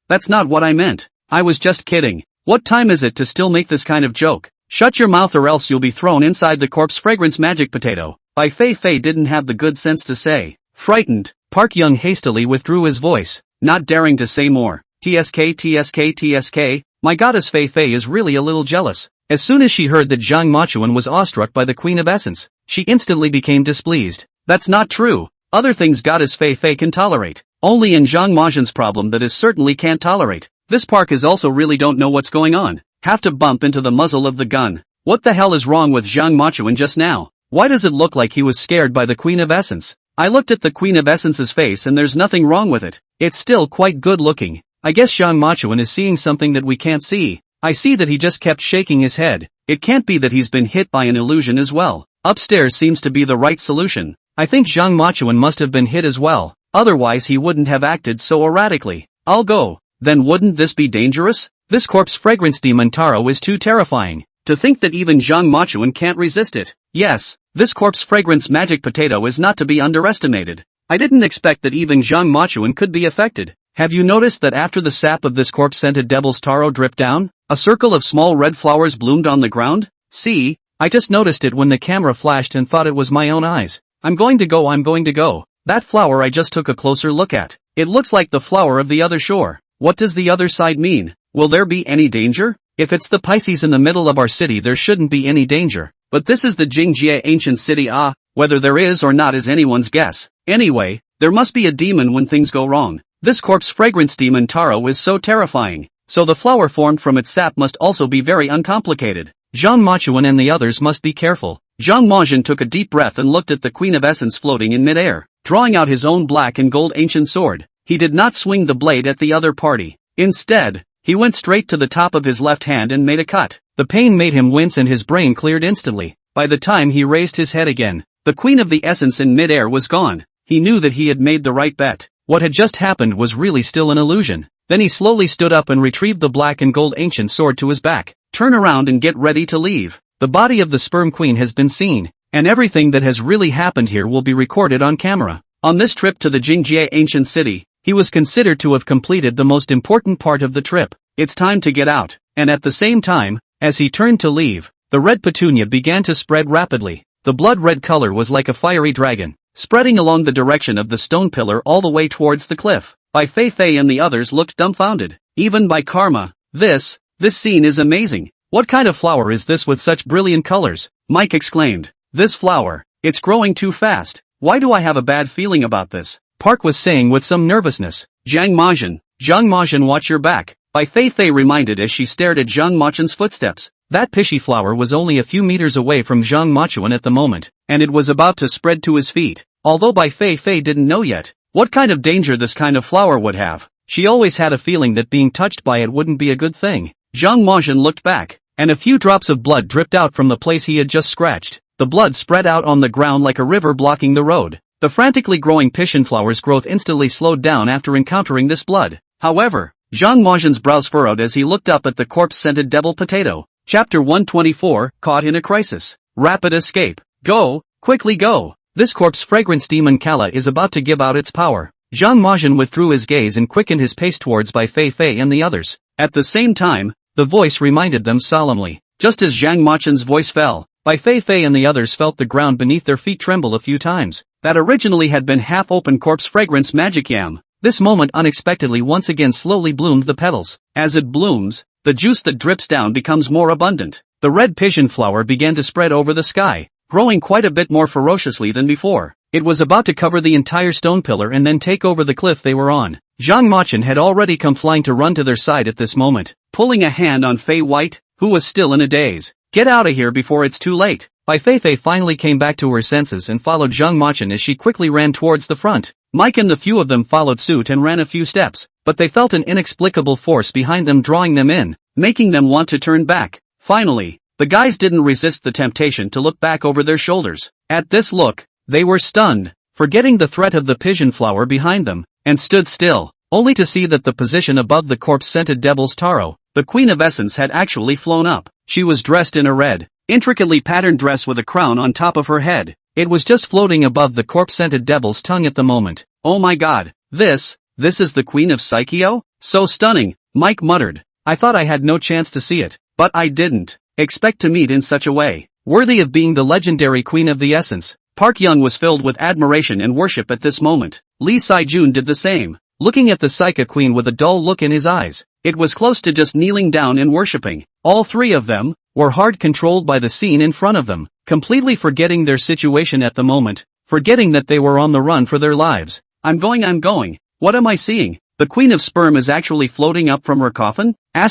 that's not what I meant. I was just kidding. What time is it to still make this kind of joke? Shut your mouth or else you'll be thrown inside the corpse fragrance magic potato. Bai Feifei didn't have the good sense to say. Frightened, Park Young hastily withdrew his voice, not daring to say more. TSK, my goddess Feifei is really a little jealous. As soon as she heard that Zhang Machuan was awestruck by the Queen of Essence, she instantly became displeased. That's not true. Other things Goddess Feifei can tolerate. Only in Zhang Machuan's problem that is certainly can't tolerate. This park is also really don't know what's going on. Have to bump into the muzzle of the gun. What the hell is wrong with Zhang Machuan just now? Why does it look like he was scared by the Queen of Essence? I looked at the Queen of Essence's face and there's nothing wrong with it. It's still quite good looking. I guess Zhang Machuan is seeing something that we can't see. I see that he just kept shaking his head. It can't be that he's been hit by an illusion as well. Upstairs seems to be the right solution. I think Zhang Machuan must have been hit as well. Otherwise he wouldn't have acted so erratically. I'll go. Then wouldn't this be dangerous? This corpse fragrance demon Taro is too terrifying. To think that even Zhang Machuan can't resist it. Yes, this corpse fragrance magic potato is not to be underestimated. I didn't expect that even Zhang Machuan could be affected. Have you noticed that after the sap of this corpse-scented devil's taro dripped down, a circle of small red flowers bloomed on the ground? See, I just noticed it when the camera flashed and thought it was my own eyes. I'm going to go. That flower I just took a closer look at. It looks like the flower of the other shore. What does the other side mean? Will there be any danger? If it's the Pisces in the middle of our city there shouldn't be any danger. But this is the Jingjie ancient city whether there is or not is anyone's guess. Anyway, there must be a demon when things go wrong. This corpse fragrance demon Taro is so terrifying. So the flower formed from its sap must also be very uncomplicated. Zhang Machuan and the others must be careful. Zhang Machuan took a deep breath and looked at the Queen of Essence floating in midair, drawing out his own black and gold ancient sword. He did not swing the blade at the other party. Instead, he went straight to the top of his left hand and made a cut. The pain made him wince and his brain cleared instantly. By the time he raised his head again, the Queen of the Essence in midair was gone. He knew that he had made the right bet. What had just happened was really still an illusion. Then he slowly stood up and retrieved the black and gold ancient sword to his back. Turn around and get ready to leave. The body of the sperm queen has been seen, and everything that has really happened here will be recorded on camera. On this trip to the Jingjie ancient city, he was considered to have completed the most important part of the trip. It's time to get out. And at the same time, as he turned to leave, the red petunia began to spread rapidly. The blood-red color was like a fiery dragon, spreading along the direction of the stone pillar all the way towards the cliff. Bai Feifei and the others looked dumbfounded. Even by karma, this scene is amazing. What kind of flower is this with such brilliant colors? Mike exclaimed. This flower, it's growing too fast. Why do I have a bad feeling about this? Park was saying with some nervousness. Zhang Machuan, watch your back. Bai Feifei reminded as she stared at Zhang Machuan's footsteps. That pishy flower was only a few meters away from Zhang Machuan at the moment, and it was about to spread to his feet. Although Bai Feifei didn't know yet what kind of danger this kind of flower would have, she always had a feeling that being touched by it wouldn't be a good thing. Zhang Machuan looked back, and a few drops of blood dripped out from the place he had just scratched. The blood spread out on the ground like a river blocking the road. The frantically growing pishin flower's growth instantly slowed down after encountering this blood. However, Zhang Machuan's brows furrowed as he looked up at the corpse-scented devil potato. Chapter 124, Caught in a Crisis. Rapid Escape. Go, quickly go. This corpse fragrance demon Kala is about to give out its power. Zhang Machuan withdrew his gaze and quickened his pace towards Bai Feifei and the others. At the same time, the voice reminded them solemnly. Just as Zhang Machuan's voice fell, Bai Feifei and the others felt the ground beneath their feet tremble a few times. That originally had been half-open corpse fragrance magic yam. This moment unexpectedly once again slowly bloomed the petals. As it blooms, the juice that drips down becomes more abundant. The red pigeon flower began to spread over the sky, growing quite a bit more ferociously than before. It was about to cover the entire stone pillar and then take over the cliff they were on. Zhang Machuan had already come flying to run to their side at this moment, pulling a hand on Fei White, who was still in a daze. Get out of here before it's too late. Bai Feifei finally came back to her senses and followed Zhang Machuan as she quickly ran towards the front. Mike and the few of them followed suit and ran a few steps, but they felt an inexplicable force behind them drawing them in, making them want to turn back. Finally, the guys didn't resist the temptation to look back over their shoulders. At this look, they were stunned, forgetting the threat of the pigeon flower behind them, and stood still, only to see that the position above the corpse-scented devil's taro, the Queen of Essence had actually flown up. She was dressed in a red, intricately patterned dress with a crown on top of her head. It was just floating above the corpse-scented devil's tongue at the moment. Oh my god, this is the Queen of Psycheo? So stunning, Mike muttered. I thought I had no chance to see it, but I didn't expect to meet in such a way. Worthy of being the legendary Queen of the Essence. Park Young was filled with admiration and worship at this moment. Lee Sai-jun did the same, looking at the Psycha Queen with a dull look in his eyes. It was close to just kneeling down and worshipping. All three of them were hard controlled by the scene in front of them, completely forgetting their situation at the moment, forgetting that they were on the run for their lives. I'm going. What am I seeing? The Queen of Sperm is actually floating up from her coffin? ******** A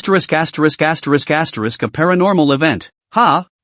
paranormal event.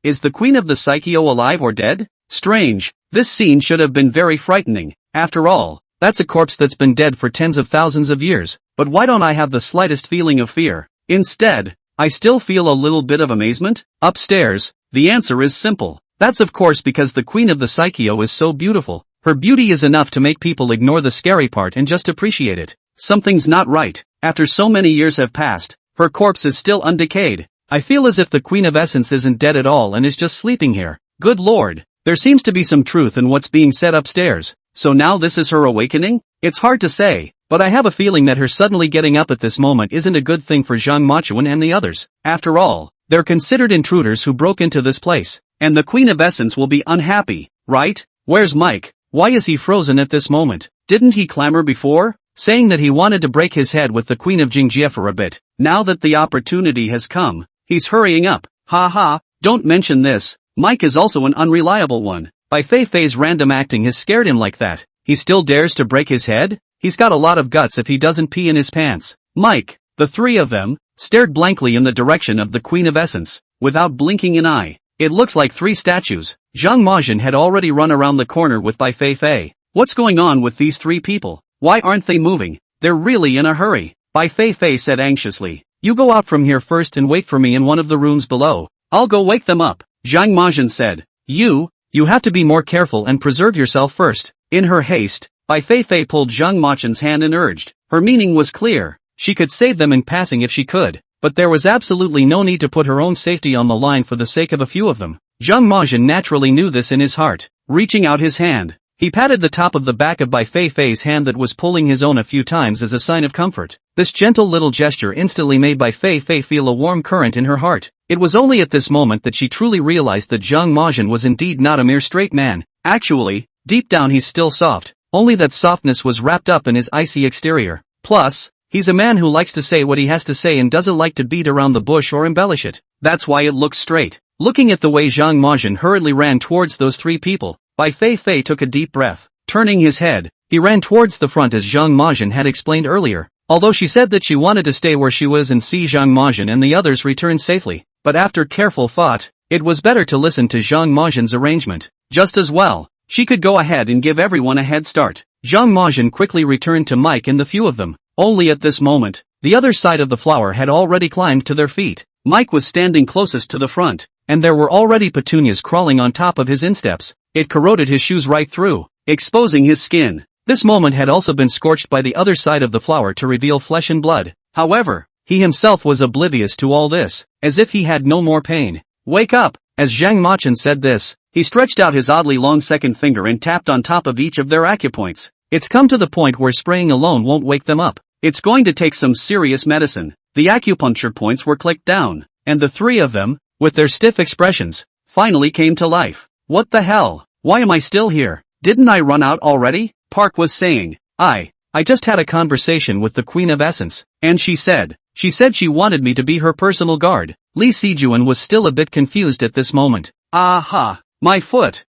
Is the Queen of the Psycho alive or dead? Strange. This scene should have been very frightening. After all, that's a corpse that's been dead for tens of thousands of years. But why don't I have the slightest feeling of fear? Instead, I still feel a little bit of amazement. Upstairs, the answer is simple. That's of course because the Queen of the Psycho is so beautiful. Her beauty is enough to make people ignore the scary part and just appreciate it. Something's not right. After so many years have passed, her corpse is still undecayed. I feel as if the Queen of Essence isn't dead at all and is just sleeping here. Good lord. There seems to be some truth in what's being said upstairs. So now this is her awakening? It's hard to say, but I have a feeling that her suddenly getting up at this moment isn't a good thing for Zhang Machuan and the others. After all, they're considered intruders who broke into this place. And the Queen of Essence will be unhappy, right? Where's Mike? Why is he frozen at this moment? Didn't he clamor before, saying that he wanted to break his head with the Queen of Jingjie for a bit? Now that the opportunity has come, he's hurrying up. Don't mention this. Mike is also an unreliable one. Bai Feifei's random acting has scared him like that. He still dares to break his head? He's got a lot of guts if he doesn't pee in his pants. Mike, the three of them, stared blankly in the direction of the Queen of Essence, without blinking an eye. It looks like three statues. Zhang Majian had already run around the corner with Bai Feifei. What's going on with these three people? Why aren't they moving? They're really in a hurry. Bai Feifei said anxiously. You go out from here first and wait for me in one of the rooms below. I'll go wake them up. Zhang Majian said. You have to be more careful and preserve yourself first. In her haste, Bai Feifei pulled Zhang Majian's hand and urged. Her meaning was clear. She could save them in passing if she could. But there was absolutely no need to put her own safety on the line for the sake of a few of them. Zhang Majian naturally knew this in his heart. Reaching out his hand, he patted the top of the back of Bai Feifei's hand that was pulling his own a few times as a sign of comfort. This gentle little gesture instantly made Bai Feifei feel a warm current in her heart. It was only at this moment that she truly realized that Zhang Majian was indeed not a mere straight man. Actually, deep down he's still soft, only that softness was wrapped up in his icy exterior. Plus, he's a man who likes to say what he has to say and doesn't like to beat around the bush or embellish it. That's why it looks straight. Looking at the way Zhang Majian hurriedly ran towards those three people, Bai Feifei took a deep breath. Turning his head, he ran towards the front as Zhang Majian had explained earlier. Although she said that she wanted to stay where she was and see Zhang Majian and the others return safely, but after careful thought, it was better to listen to Zhang Majian's arrangement. Just as well, she could go ahead and give everyone a head start. Zhang Majian quickly returned to Mike and the few of them. Only at this moment, the other side of the flower had already climbed to their feet. Mike was standing closest to the front, and there were already petunias crawling on top of his insteps. It corroded his shoes right through, exposing his skin. This moment had also been scorched by the other side of the flower to reveal flesh and blood. However, he himself was oblivious to all this, as if he had no more pain. Wake up! As Zhang Majian said this, he stretched out his oddly long second finger and tapped on top of each of their acupoints. It's come to the point where spraying alone won't wake them up. It's going to take some serious medicine. The acupuncture points were clicked down, and the three of them, with their stiff expressions, finally came to life. What the hell? Why am I still here? Didn't I run out already? Park was saying. I just had a conversation with the Queen of Essence, and she said she wanted me to be her personal guard. Li Sijuan was still a bit confused at this moment. Aha! My foot!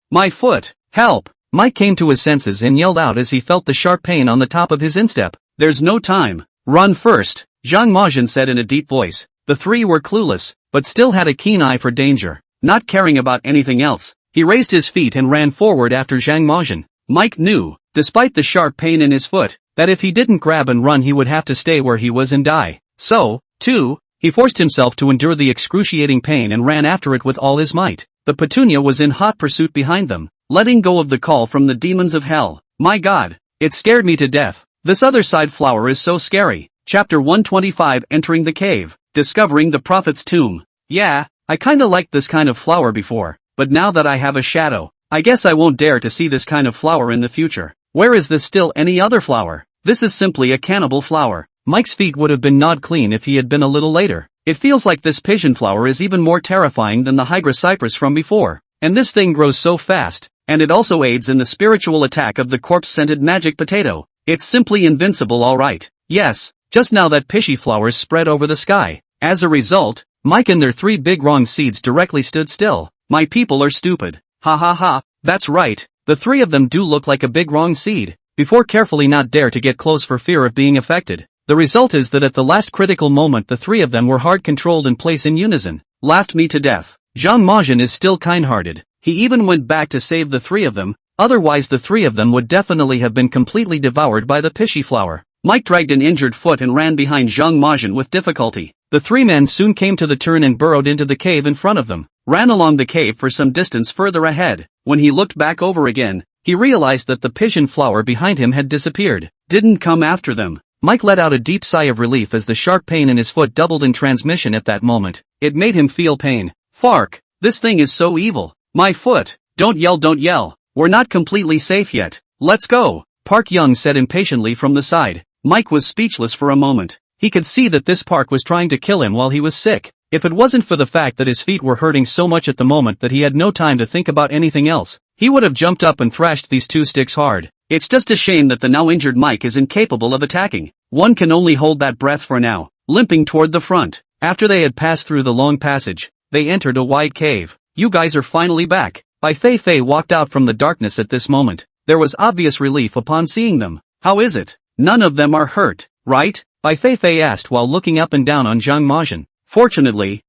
Help! Mike came to his senses and yelled out as he felt the sharp pain on the top of his instep. There's no time. Run first, Zhang Majian said in a deep voice. The three were clueless, but still had a keen eye for danger. Not caring about anything else, he raised his feet and ran forward after Zhang Majian. Mike knew, despite the sharp pain in his foot, that if he didn't grab and run he would have to stay where he was and die. So, too, he forced himself to endure the excruciating pain and ran after it with all his might. The petunia was in hot pursuit behind them, letting go of the call from the demons of hell. My God, it scared me to death. This other side flower is so scary. Chapter 125 Entering the Cave, Discovering the Prophet's Tomb. Yeah, I kinda liked this kind of flower before, but now that I have a shadow, I guess I won't dare to see this kind of flower in the future. Where is this still any other flower? This is simply a cannibal flower. Mike's feet would have been gnawed clean if he had been a little later. It feels like this pigeon flower is even more terrifying than the Hydra cypress from before. And this thing grows so fast, and it also aids in the spiritual attack of the corpse-scented magic potato. It's simply invincible, alright. Yes, just now that pishy flowers spread over the sky. As a result, Mike and their 3 big wrong seeds directly stood still. My people are stupid. Ha ha ha, that's right, the 3 of them do look like a big wrong seed. Before carefully not dare to get close for fear of being affected. The result is that at the last critical moment the 3 of them were hard controlled in place in unison. Laughed me to death. Zhang Majin is still kind-hearted. He even went back to save the 3 of them, otherwise the 3 of them would definitely have been completely devoured by the pishy flower. Mike dragged an injured foot and ran behind Zhang Majin with difficulty. The 3 men soon came to the turn and burrowed into the cave in front of them. Ran along the cave for some distance further ahead. When he looked back over again, he realized that the pigeon flower behind him had disappeared. Didn't come after them. Mike let out a deep sigh of relief as the sharp pain in his foot doubled in transmission at that moment. It made him feel pain. Fark, this thing is so evil. My foot. Don't yell. We're not completely safe yet. Let's go. Park Young said impatiently from the side. Mike was speechless for a moment. He could see that this Park was trying to kill him while he was sick. If it wasn't for the fact that his feet were hurting so much at the moment that he had no time to think about anything else, he would have jumped up and thrashed these 2 sticks hard. It's just a shame that the now injured Mike is incapable of attacking. One can only hold that breath for now. Limping toward the front. After they had passed through the long passage, they entered a wide cave. You guys are finally back. Bai Feifei walked out from the darkness at this moment. There was obvious relief upon seeing them. How is it? None of them are hurt, right? Bai Feifei asked while looking up and down on Zhang Majin. Fortunately,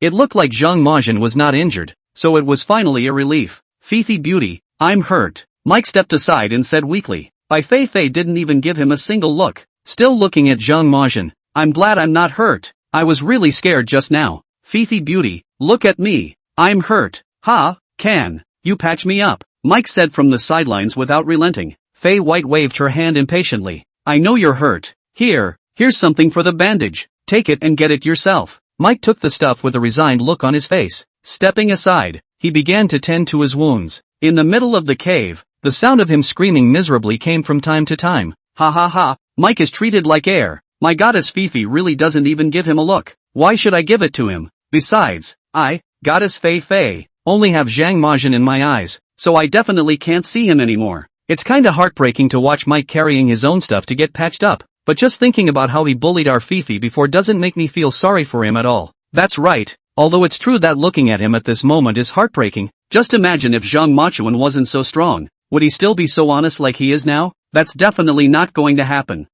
it looked like Zhang Majin was not injured, so it was finally a relief. Fifi beauty, I'm hurt. Mike stepped aside and said weakly. Bai Feifei didn't even give him a single look. Still looking at Zhang Majin. I'm glad I'm not hurt. I was really scared just now. Fifi beauty, look at me. I'm hurt. Ha, can you patch me up? Mike said from the sidelines without relenting. Fei White waved her hand impatiently. I know you're hurt. Here's something for the bandage. Take it and get it yourself. Mike took the stuff with a resigned look on his face. Stepping aside, he began to tend to his wounds. In the middle of the cave, the sound of him screaming miserably came from time to time. Ha ha ha, Mike is treated like air. My goddess Fifi really doesn't even give him a look. Why should I give it to him? Besides, I, goddess Feifei, only have Zhang Majin in my eyes, so I definitely can't see him anymore. It's kinda heartbreaking to watch Mike carrying his own stuff to get patched up. But just thinking about how he bullied our Fifi before doesn't make me feel sorry for him at all. That's right, although it's true that looking at him at this moment is heartbreaking. Just imagine if Zhang Majin wasn't so strong. Would he still be so honest like he is now? That's definitely not going to happen.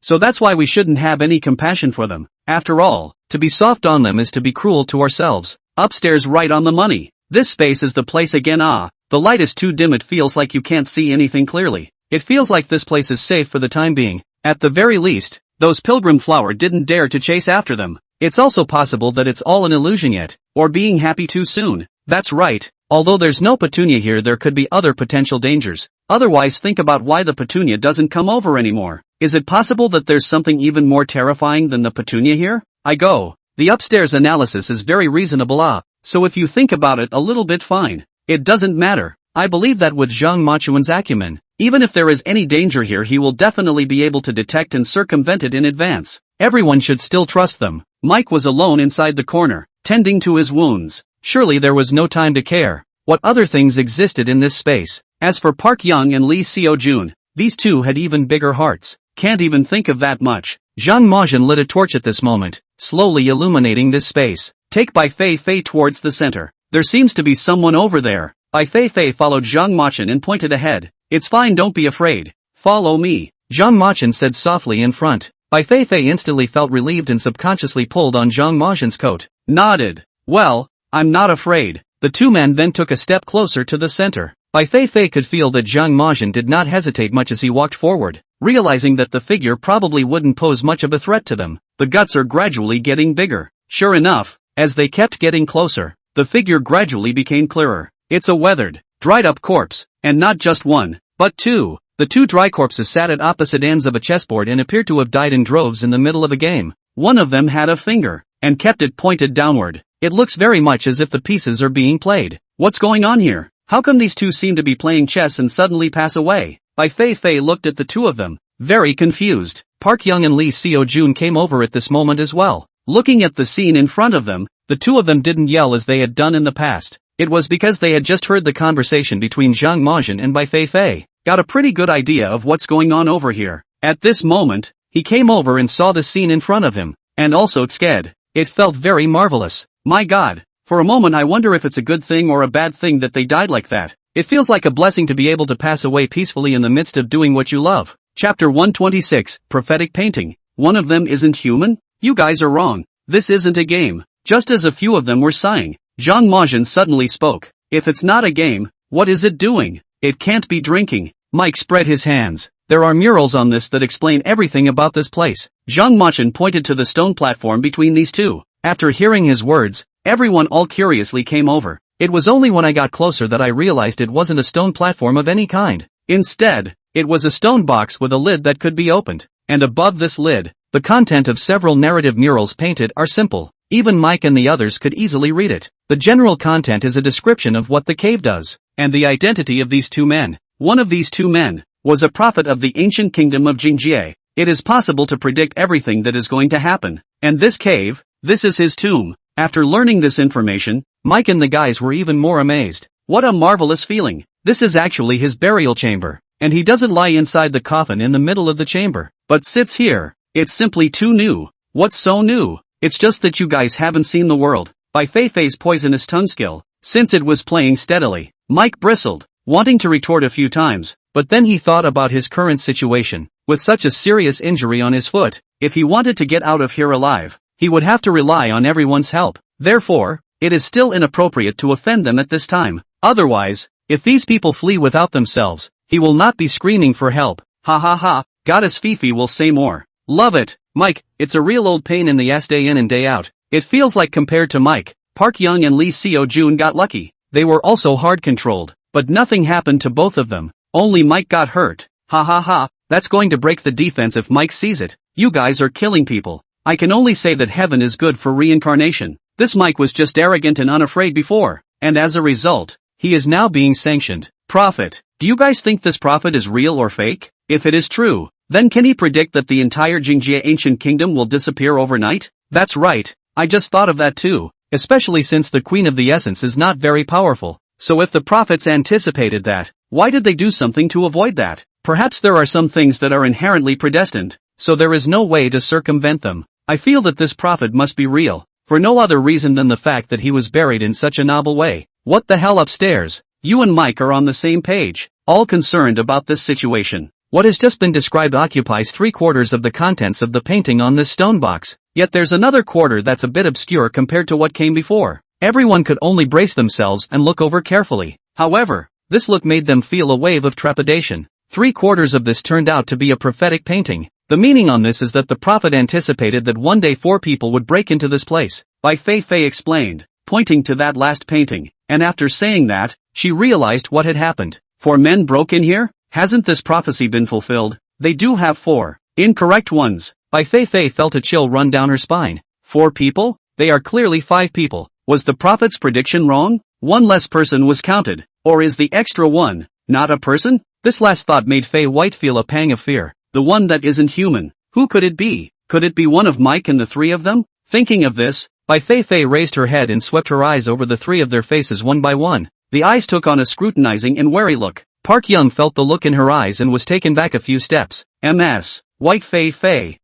So that's why we shouldn't have any compassion for them. After all, to be soft on them is to be cruel to ourselves. Upstairs right on the money. This space is the place again. The light is too dim, it feels like you can't see anything clearly. It feels like this place is safe for the time being. At the very least, those pilgrim flower didn't dare to chase after them. It's also possible that it's all an illusion yet, or being happy too soon. That's right, although there's no petunia here there could be other potential dangers. Otherwise think about why the petunia doesn't come over anymore. Is it possible that there's something even more terrifying than the petunia here? The upstairs analysis is very reasonable. So if you think about it a little bit fine. It doesn't matter. I believe that with Zhang Machuan's acumen, even if there is any danger here he will definitely be able to detect and circumvent it in advance. Everyone should still trust them. Mike was alone inside the corner, tending to his wounds. Surely there was no time to care. What other things existed in this space? As for Park Young and Lee Seo-jun, these two had even bigger hearts. Can't even think of that much. Zhang Majin lit a torch at this moment, slowly illuminating this space. Take Bai Feifei towards the center. There seems to be someone over there. Bai Feifei followed Zhang Majin and pointed ahead. It's fine, don't be afraid. Follow me. Zhang Majin said softly in front. Bai Feifei instantly felt relieved and subconsciously pulled on Zhang Majin's coat. Nodded. Well, I'm not afraid. The two men then took a step closer to the center. Bai Feifei could feel that Zhang Majin did not hesitate much as he walked forward, realizing that the figure probably wouldn't pose much of a threat to them. The guts are gradually getting bigger. Sure enough, as they kept getting closer, the figure gradually became clearer. It's a weathered, dried-up corpse, and not just one, but two. The two dry corpses sat at opposite ends of a chessboard and appeared to have died in droves in the middle of a game. One of them had a finger, and kept it pointed downward. It looks very much as if the pieces are being played. What's going on here? How come these two seem to be playing chess and suddenly pass away? Bai Feifei looked at the two of them, very confused. Park Young and Lee Seo-jun came over at this moment as well. Looking at the scene in front of them, the two of them didn't yell as they had done in the past. It was because they had just heard the conversation between Zhang Majin and Bai Feifei. Got a pretty good idea of what's going on over here. At this moment, he came over and saw the scene in front of him, and also scared. It felt very marvelous. My god. For a moment I wonder if it's a good thing or a bad thing that they died like that. It feels like a blessing to be able to pass away peacefully in the midst of doing what you love. Chapter 126, Prophetic Painting. One of them isn't human? You guys are wrong. This isn't a game. Just as a few of them were sighing, Zhang Majin suddenly spoke. If it's not a game, what is it doing? It can't be drinking. Mike spread his hands. There are murals on this that explain everything about this place. Zhang Majin pointed to the stone platform between these two. After hearing his words, everyone all curiously came over. It was only when I got closer that I realized it wasn't a stone platform of any kind. Instead, it was a stone box with a lid that could be opened. And above this lid, the content of several narrative murals painted are simple. Even Mike and the others could easily read it. The general content is a description of what the cave does, and the identity of these two men. One of these two men was a prophet of the ancient kingdom of Jingjie. It is possible to predict everything that is going to happen. And this cave, this is his tomb. After learning this information, Mike and the guys were even more amazed. What a marvelous feeling. This is actually his burial chamber. And he doesn't lie inside the coffin in the middle of the chamber, but sits here. It's simply too new. What's so new? It's just that you guys haven't seen the world. Bai Feifei's poisonous tongue skill. Since it was playing steadily, Mike bristled, wanting to retort a few times, but then he thought about his current situation. With such a serious injury on his foot, if he wanted to get out of here alive, he would have to rely on everyone's help. Therefore, it is still inappropriate to offend them at this time. Otherwise, if these people flee without themselves, he will not be screaming for help. Ha ha ha, Goddess Fifi will say more. Love it, Mike, it's a real old pain in the ass day in and day out. It feels like compared to Mike, Park Young and Lee Seo Jun got lucky. They were also hard controlled, but nothing happened to both of them. Only Mike got hurt. Ha ha ha, that's going to break the defense if Mike sees it. You guys are killing people. I can only say that heaven is good for reincarnation. This Mike was just arrogant and unafraid before, and as a result, he is now being sanctioned. Prophet. Do you guys think this prophet is real or fake? If it is true, then can he predict that the entire Jingjie ancient kingdom will disappear overnight? That's right, I just thought of that too, especially since the Queen of the Essence is not very powerful. So if the prophets anticipated that, why did they do something to avoid that? Perhaps there are some things that are inherently predestined, so there is no way to circumvent them. I feel that this prophet must be real, for no other reason than the fact that he was buried in such a novel way. What the hell upstairs? You and Mike are on the same page, all concerned about this situation. What has just been described occupies 3/4 of the contents of the painting on this stone box, yet there's another quarter that's a bit obscure compared to what came before. Everyone could only brace themselves and look over carefully. However, this look made them feel a wave of trepidation. 3/4 of this turned out to be a prophetic painting. The meaning on this is that the prophet anticipated that one day 4 people would break into this place. Bai Feifei explained, pointing to that last painting, and after saying that, she realized what had happened. 4 men broke in here? Hasn't this prophecy been fulfilled? They do have 4 incorrect ones. Bai Feifei felt a chill run down her spine. 4 people? They are clearly 5 people. Was the prophet's prediction wrong? 1 less person was counted. Or is the extra one not a person? This last thought made Fei White feel a pang of fear. The one that isn't human. Who could it be? Could it be one of Mike and the 3 of them? Thinking of this, Bai Feifei raised her head and swept her eyes over the 3 of their faces one by one. The eyes took on a scrutinizing and wary look. Park Young felt the look in her eyes and was taken back a few steps. Ms. White Feifei.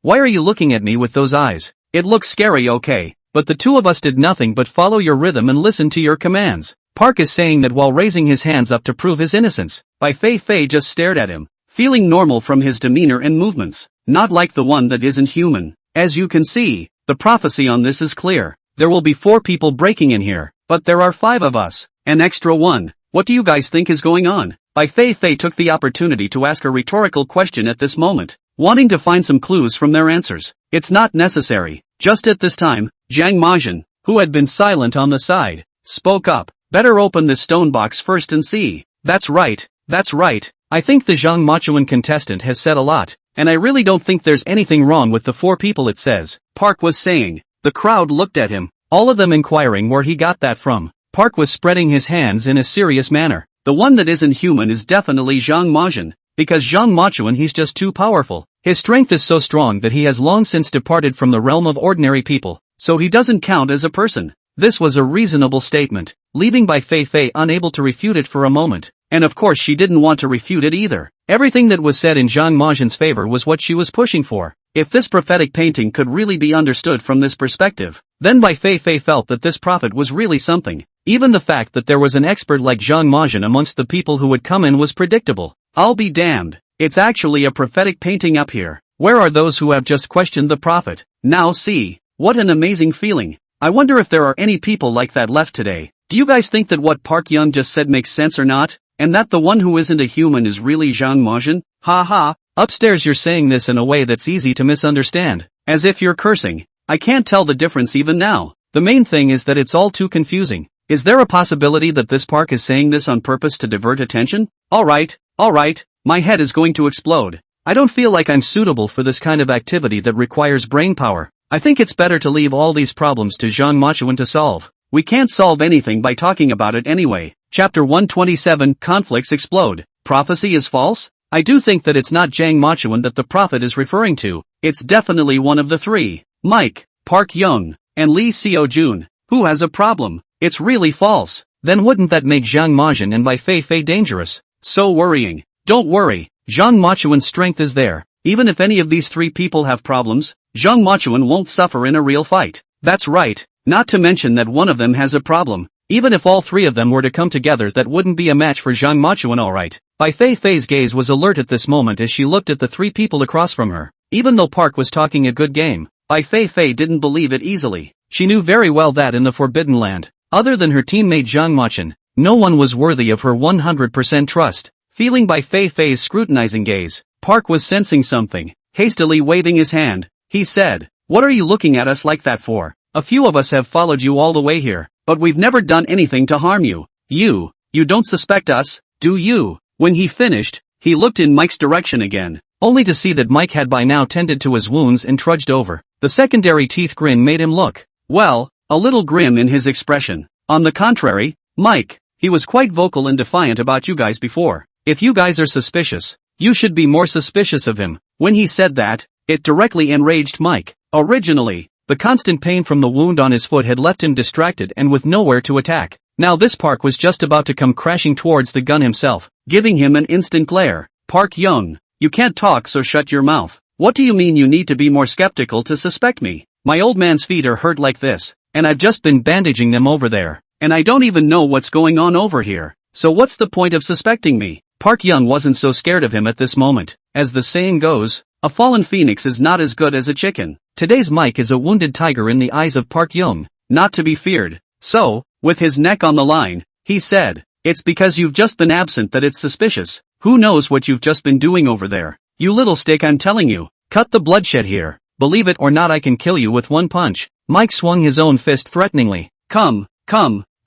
Why are you looking at me with those eyes? It looks scary, okay, but the 2 of us did nothing but follow your rhythm and listen to your commands. Park is saying that while raising his hands up to prove his innocence. Bai Feifei just stared at him, feeling normal from his demeanor and movements, not like the one that isn't human. As you can see, the prophecy on this is clear. There will be 4 people breaking in here, but there are 5 of us, an extra one. What do you guys think is going on? Bai Feifei took the opportunity to ask a rhetorical question at this moment, wanting to find some clues from their answers. It's not necessary. Just at this time, Zhang Majin, who had been silent on the side, spoke up. Better open this stone box first and see. That's right. I think the Zhang Machuan contestant has said a lot, and I really don't think there's anything wrong with the 4 people it says. Park was saying. The crowd looked at him, all of them inquiring where he got that from. Park was spreading his hands in a serious manner. The one that isn't human is definitely Zhang Majin, because Zhang Machuan he's just too powerful. His strength is so strong that he has long since departed from the realm of ordinary people, so he doesn't count as a person. This was a reasonable statement, leaving Bai Feifei unable to refute it for a moment. And of course she didn't want to refute it either. Everything that was said in Zhang Majin's favor was what she was pushing for. If this prophetic painting could really be understood from this perspective, then Bai Feifei felt that this prophet was really something. Even the fact that there was an expert like Zhang Majin amongst the people who would come in was predictable. I'll be damned. It's actually a prophetic painting up here. Where are those who have just questioned the prophet? Now see. What an amazing feeling. I wonder if there are any people like that left today. Do you guys think that what Park Young just said makes sense or not? And that the one who isn't a human is really Zhang Majin? Ha ha. Upstairs you're saying this in a way that's easy to misunderstand. As if you're cursing. I can't tell the difference even now. The main thing is that it's all too confusing. Is there a possibility that this Park is saying this on purpose to divert attention? Alright, my head is going to explode. I don't feel like I'm suitable for this kind of activity that requires brain power. I think it's better to leave all these problems to Zhang Majin to solve. We can't solve anything by talking about it anyway. Chapter 127, Conflicts Explode. Prophecy is false? I do think that it's not Zhang Majin that the prophet is referring to. It's definitely one of the three. Mike, Park Young, and Lee Seo-jun. Who has a problem? It's really false. Then wouldn't that make Zhang Majin and Bai Feifei dangerous? So worrying. Don't worry. Zhang Majin's strength is there. Even if any of these three people have problems, Zhang Majin won't suffer in a real fight. That's right. Not to mention that one of them has a problem. Even if all three of them were to come together, that wouldn't be a match for Zhang Majin, alright. Bai Feifei's gaze was alert at this moment as she looked at the three people across from her. Even though Park was talking a good game, Bai Feifei didn't believe it easily. She knew very well that in the Forbidden Land, other than her teammate Zhang Majin, no one was worthy of her 100% trust. Feeling Bai Feifei's scrutinizing gaze, Park was sensing something. Hastily waving his hand, he said, "What are you looking at us like that for? A few of us have followed you all the way here, but we've never done anything to harm you. You don't suspect us, do you?" When he finished, he looked in Mike's direction again, only to see that Mike had by now tended to his wounds and trudged over. The secondary teeth grin made him look, well, a little grim in his expression. On the contrary, Mike, he was quite vocal and defiant about you guys before. If you guys are suspicious, you should be more suspicious of him. When he said that, it directly enraged Mike. Originally, the constant pain from the wound on his foot had left him distracted and with nowhere to attack. Now this Park was just about to come crashing towards the gun himself, giving him an instant glare. Park Young, you can't talk, so shut your mouth. What do you mean you need to be more skeptical to suspect me? My old man's feet are hurt like this, and I've just been bandaging them over there, and I don't even know what's going on over here. So what's the point of suspecting me? Park Young wasn't so scared of him at this moment. As the saying goes, a fallen phoenix is not as good as a chicken. Today's Mike is a wounded tiger in the eyes of Park Young, not to be feared. So, with his neck on the line, he said, "It's because you've just been absent that it's suspicious. Who knows what you've just been doing over there? You little stick, I'm telling you. Cut the bloodshed here. Believe it or not, I can kill you with one punch." Mike swung his own fist threateningly. Come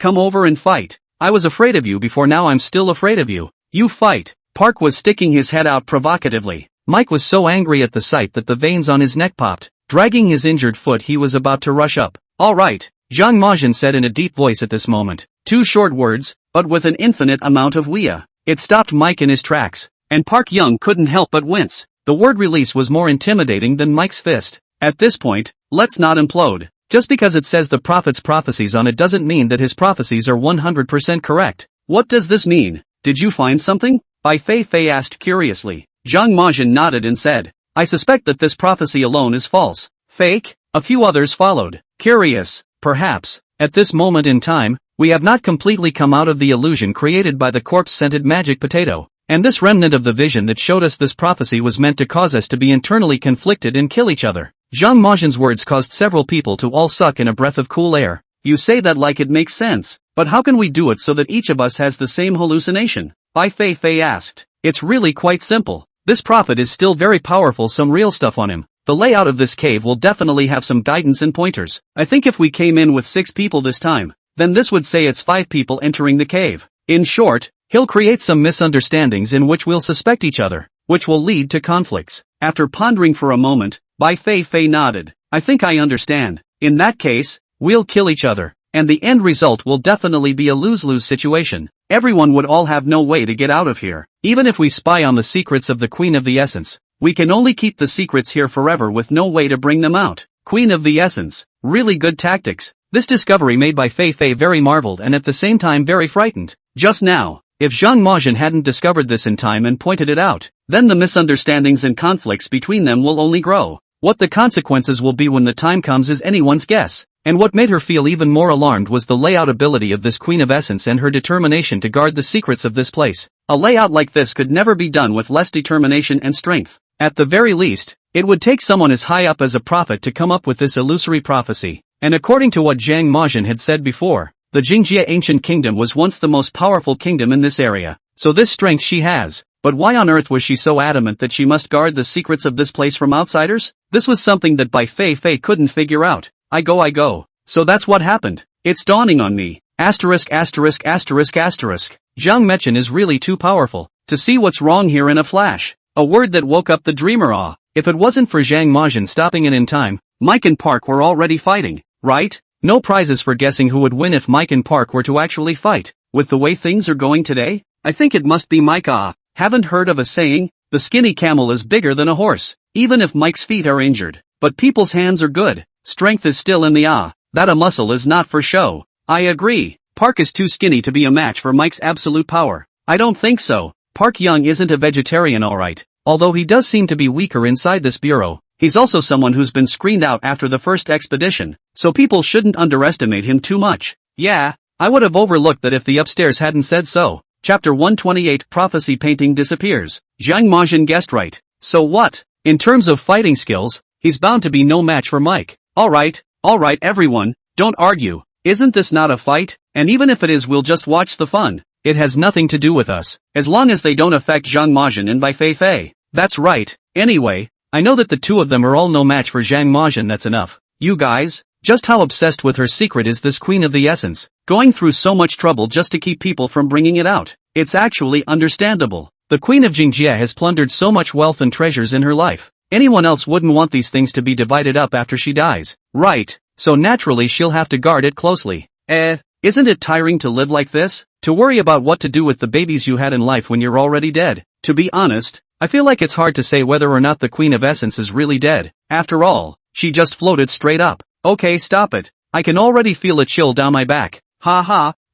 over and fight. I was afraid of you before, now I'm still afraid of you. You fight." Park was sticking his head out provocatively. Mike was so angry at the sight that the veins on his neck popped. Dragging his injured foot, he was about to rush up. "Alright," Zhang Majin said in a deep voice at this moment. Two short words, but with an infinite amount of wia. It stopped Mike in his tracks, and Park Young couldn't help but wince. The word release was more intimidating than Mike's fist. At this point, let's not implode. Just because it says the prophet's prophecies on it doesn't mean that his prophecies are 100% correct. What does this mean? Did you find something? Bai Feifei asked curiously. Zhang Majin nodded and said, "I suspect that this prophecy alone is false." Fake? A few others followed. Curious, perhaps. At this moment in time, we have not completely come out of the illusion created by the corpse-scented magic potato. And this remnant of the vision that showed us this prophecy was meant to cause us to be internally conflicted and kill each other. Zhang Majin's words caused several people to all suck in a breath of cool air. You say that like it makes sense, but how can we do it so that each of us has the same hallucination? Bai Feifei asked. It's really quite simple. This prophet is still very powerful, some real stuff on him. The layout of this cave will definitely have some guidance and pointers. I think if we came in with 6 people this time, then this would say it's 5 people entering the cave. In short, he'll create some misunderstandings in which we'll suspect each other, which will lead to conflicts. After pondering for a moment, Bai Feifei nodded. I think I understand. In that case, we'll kill each other, and the end result will definitely be a lose-lose situation. Everyone would all have no way to get out of here. Even if we spy on the secrets of the Queen of the Essence, we can only keep the secrets here forever with no way to bring them out. Queen of the Essence. Really good tactics. This discovery made Bai Feifei very marveled and at the same time very frightened. Just now, if Zhang Majin hadn't discovered this in time and pointed it out, then the misunderstandings and conflicts between them will only grow. What the consequences will be when the time comes is anyone's guess. And what made her feel even more alarmed was the layout ability of this Queen of Essence and her determination to guard the secrets of this place. A layout like this could never be done with less determination and strength. At the very least, it would take someone as high up as a prophet to come up with this illusory prophecy. And according to what Zhang Majin had said before, the Jingjie ancient kingdom was once the most powerful kingdom in this area. So this strength she has. But why on earth was she so adamant that she must guard the secrets of this place from outsiders? This was something that Bai Feifei couldn't figure out. I go. So that's what happened. It's dawning on me. Zhang Mechan is really too powerful to see what's wrong here in a flash. A word that woke up the dreamer. If it wasn't for Zhang Majin stopping it in time, Mike and Park were already fighting, right? No prizes for guessing who would win if Mike and Park were to actually fight. With the way things are going today, I think it must be Mike. Haven't heard of a saying, the skinny camel is bigger than a horse, even if Mike's feet are injured. But people's hands are good. Strength is still in the that a muscle is not for show. I agree. Park is too skinny to be a match for Mike's absolute power. I don't think so. Park Young isn't a vegetarian alright. Although he does seem to be weaker inside this bureau, he's also someone who's been screened out after the first expedition, so people shouldn't underestimate him too much. Yeah, I would have overlooked that if the upstairs hadn't said so. Chapter 128 Prophecy Painting disappears. Zhang Majin guessed right. So what? In terms of fighting skills, he's bound to be no match for Mike. Alright everyone, don't argue. Isn't this not a fight? And even if it is, we'll just watch the fun. It has nothing to do with us, as long as they don't affect Zhang Majin and Bai Feifei. That's right. Anyway, I know that the two of them are all no match for Zhang Majin. That's enough. You guys, just how obsessed with her secret is this Queen of the Essence, going through so much trouble just to keep people from bringing it out? It's actually understandable. The Queen of Jingjie has plundered so much wealth and treasures in her life. Anyone else wouldn't want these things to be divided up after she dies, right? So naturally she'll have to guard it closely. Isn't it tiring to live like this? To worry about what to do with the babies you had in life when you're already dead? To be honest, I feel like it's hard to say whether or not the Queen of Essence is really dead. After all, she just floated straight up. Okay, stop it. I can already feel a chill down my back.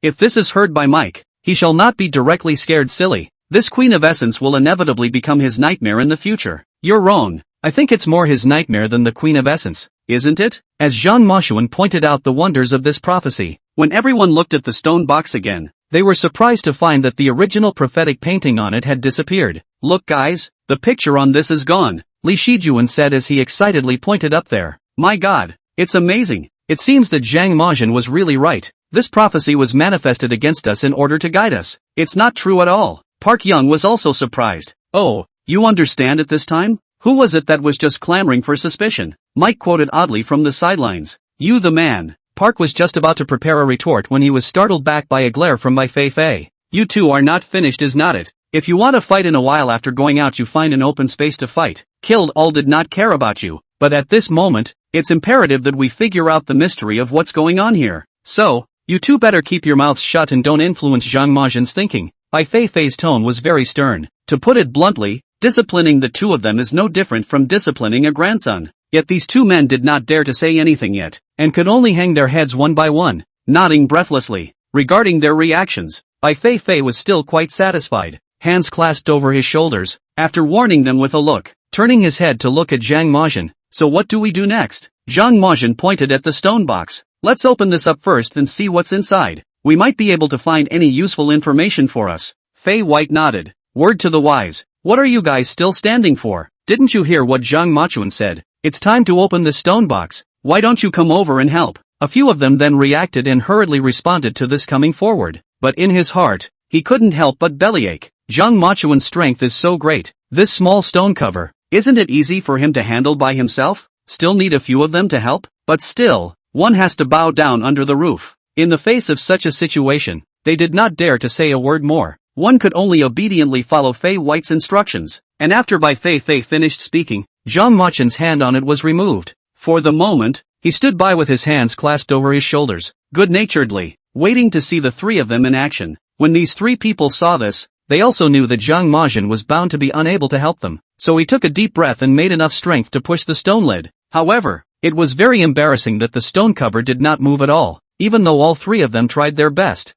If this is heard by Mike, he shall not be directly scared silly. This Queen of Essence will inevitably become his nightmare in the future. You're wrong. I think it's more his nightmare than the Queen of Essence, isn't it? As Zhang Mashuan pointed out the wonders of this prophecy, when everyone looked at the stone box again, they were surprised to find that the original prophetic painting on it had disappeared. Look guys, the picture on this is gone, Li Shijuan said as he excitedly pointed up there. My god, it's amazing. It seems that Zhang Majin was really right. This prophecy was manifested against us in order to guide us. It's not true at all. Park Young was also surprised. Oh, you understand it this time? Who was it that was just clamoring for suspicion? Mike quoted oddly from the sidelines. You the man. Park was just about to prepare a retort when he was startled back by a glare from Bai Feifei. You two are not finished, is not it? If you want to fight in a while after going out, you find an open space to fight. Killed all did not care about you. But at this moment, it's imperative that we figure out the mystery of what's going on here. So, you two better keep your mouths shut and don't influence Zhang Majin's thinking. Bai Feifei's tone was very stern. To put it bluntly, disciplining the two of them is no different from disciplining a grandson. Yet these two men did not dare to say anything yet, and could only hang their heads one by one, nodding breathlessly. Regarding their reactions, Bai Feifei was still quite satisfied, hands clasped over his shoulders, after warning them with a look, turning his head to look at Zhang Majin. So what do we do next? Zhang Majin pointed at the stone box. Let's open this up first and see what's inside. We might be able to find any useful information for us. Fei White nodded. Word to the wise. What are you guys still standing for? Didn't you hear what Zhang Machuan said? It's time to open the stone box. Why don't you come over and help? A few of them then reacted and hurriedly responded to this coming forward. But in his heart, he couldn't help but bellyache. Zhang Machuan's strength is so great. This small stone cover, isn't it easy for him to handle by himself? Still need a few of them to help? But still, one has to bow down under the roof. In the face of such a situation, they did not dare to say a word more. One could only obediently follow Fei White's instructions. And after Bai Feifei finished speaking, Zhang Machen's hand on it was removed. For the moment, he stood by with his hands clasped over his shoulders, good-naturedly, waiting to see the three of them in action. When these three people saw this, they also knew that Zhang Majin was bound to be unable to help them. So he took a deep breath and made enough strength to push the stone lid. However, it was very embarrassing that the stone cover did not move at all, even though all three of them tried their best.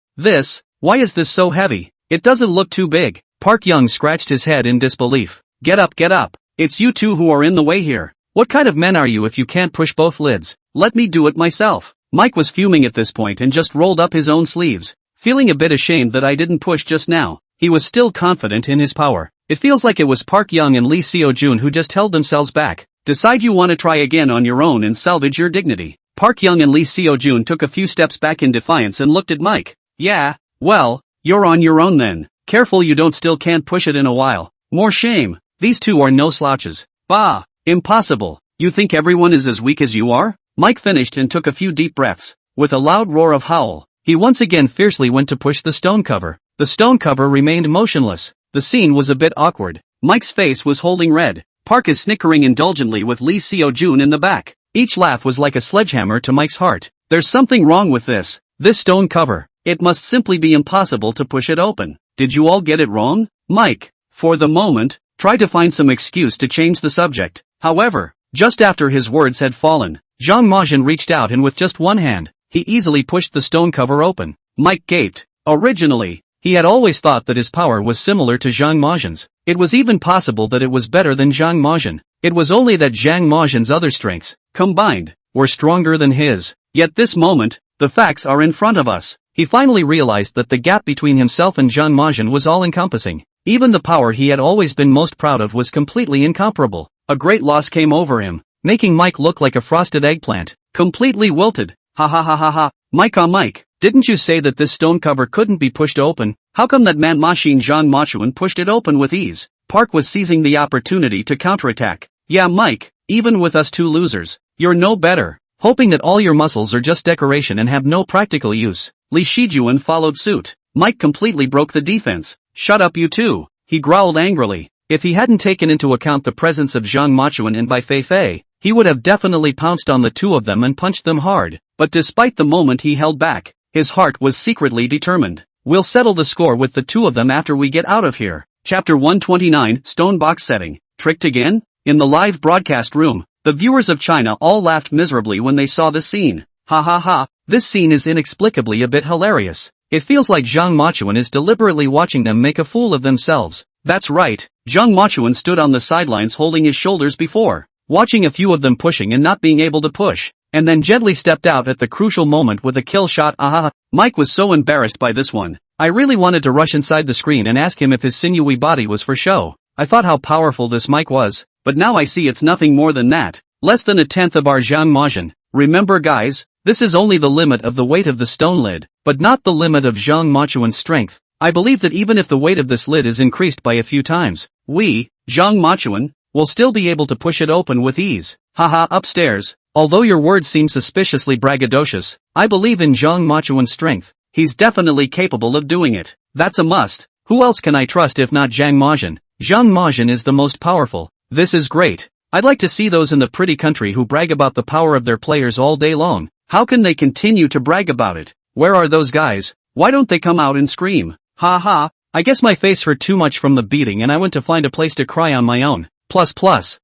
Why is this so heavy? It doesn't look too big. Park Young scratched his head in disbelief. Get up. It's you two who are in the way here. What kind of men are you if you can't push both lids? Let me do it myself. Mike was fuming at this point and just rolled up his own sleeves. Feeling a bit ashamed that I didn't push just now, he was still confident in his power. It feels like it was Park Young and Lee Seo-jun who just held themselves back. Decide you want to try again on your own and salvage your dignity. Park Young and Lee Seo-jun took a few steps back in defiance and looked at Mike. Yeah, well, you're on your own then. Careful you don't still can't push it in a while. More shame. These two are no slouches. Bah, impossible. You think everyone is as weak as you are? Mike finished and took a few deep breaths. With a loud roar of howl, he once again fiercely went to push the stone cover. The stone cover remained motionless. The scene was a bit awkward. Mike's face was holding red. Park is snickering indulgently with Lee Seo-jun in the back. Each laugh was like a sledgehammer to Mike's heart. There's something wrong with this stone cover. It must simply be impossible to push it open. Did you all get it wrong? Mike, for the moment, tried to find some excuse to change the subject. However, just after his words had fallen, Zhang Majin reached out and with just one hand, he easily pushed the stone cover open. Mike gaped. Originally, he had always thought that his power was similar to Zhang Majin's. It was even possible that it was better than Zhang Majin. It was only that Zhang Majin's other strengths, combined, were stronger than his. Yet this moment, the facts are in front of us. He finally realized that the gap between himself and Zhang Majin was all-encompassing. Even the power he had always been most proud of was completely incomparable. A great loss came over him, making Mike look like a frosted eggplant, completely wilted. Ha ha ha ha ha. Mike, didn't you say that this stone cover couldn't be pushed open? How come that man Machine Zhang Machuan pushed it open with ease? Park was seizing the opportunity to counterattack. Yeah Mike, even with us two losers, you're no better. Hoping that all your muscles are just decoration and have no practical use. Lee Shijuan followed suit. Mike completely broke the defense. Shut up you two, he growled angrily. If he hadn't taken into account the presence of Zhang Machuan and Bai Feifei, he would have definitely pounced on the two of them and punched them hard. But despite the moment he held back, his heart was secretly determined. We'll settle the score with the two of them after we get out of here. Chapter 129, Stone Box Setting. Tricked again? In the live broadcast room, the viewers of China all laughed miserably when they saw the scene. Ha ha ha, this scene is inexplicably a bit hilarious. It feels like Zhang Machuan is deliberately watching them make a fool of themselves. That's right, Zhang Machuan stood on the sidelines holding his shoulders before, watching a few of them pushing and not being able to push, and then gently stepped out at the crucial moment with a kill shot. Ahaha. Mike was so embarrassed by this one. I really wanted to rush inside the screen and ask him if his sinewy body was for show. I thought how powerful this Mike was, but now I see it's nothing more than that. Less than a tenth of our Zhang Majin. Remember guys, this is only the limit of the weight of the stone lid, but not the limit of Zhang Machuan's strength. I believe that even if the weight of this lid is increased by a few times, we, Zhang Machuan, will still be able to push it open with ease. Haha upstairs, although your words seem suspiciously braggadocious, I believe in Zhang Machuan's strength. He's definitely capable of doing it. That's a must. Who else can I trust if not Zhang Majin? Zhang Majin is the most powerful. This is great. I'd like to see those in the pretty country who brag about the power of their players all day long. How can they continue to brag about it? Where are those guys? Why don't they come out and scream? Ha ha, I guess my face hurt too much from the beating and I went to find a place to cry on my own.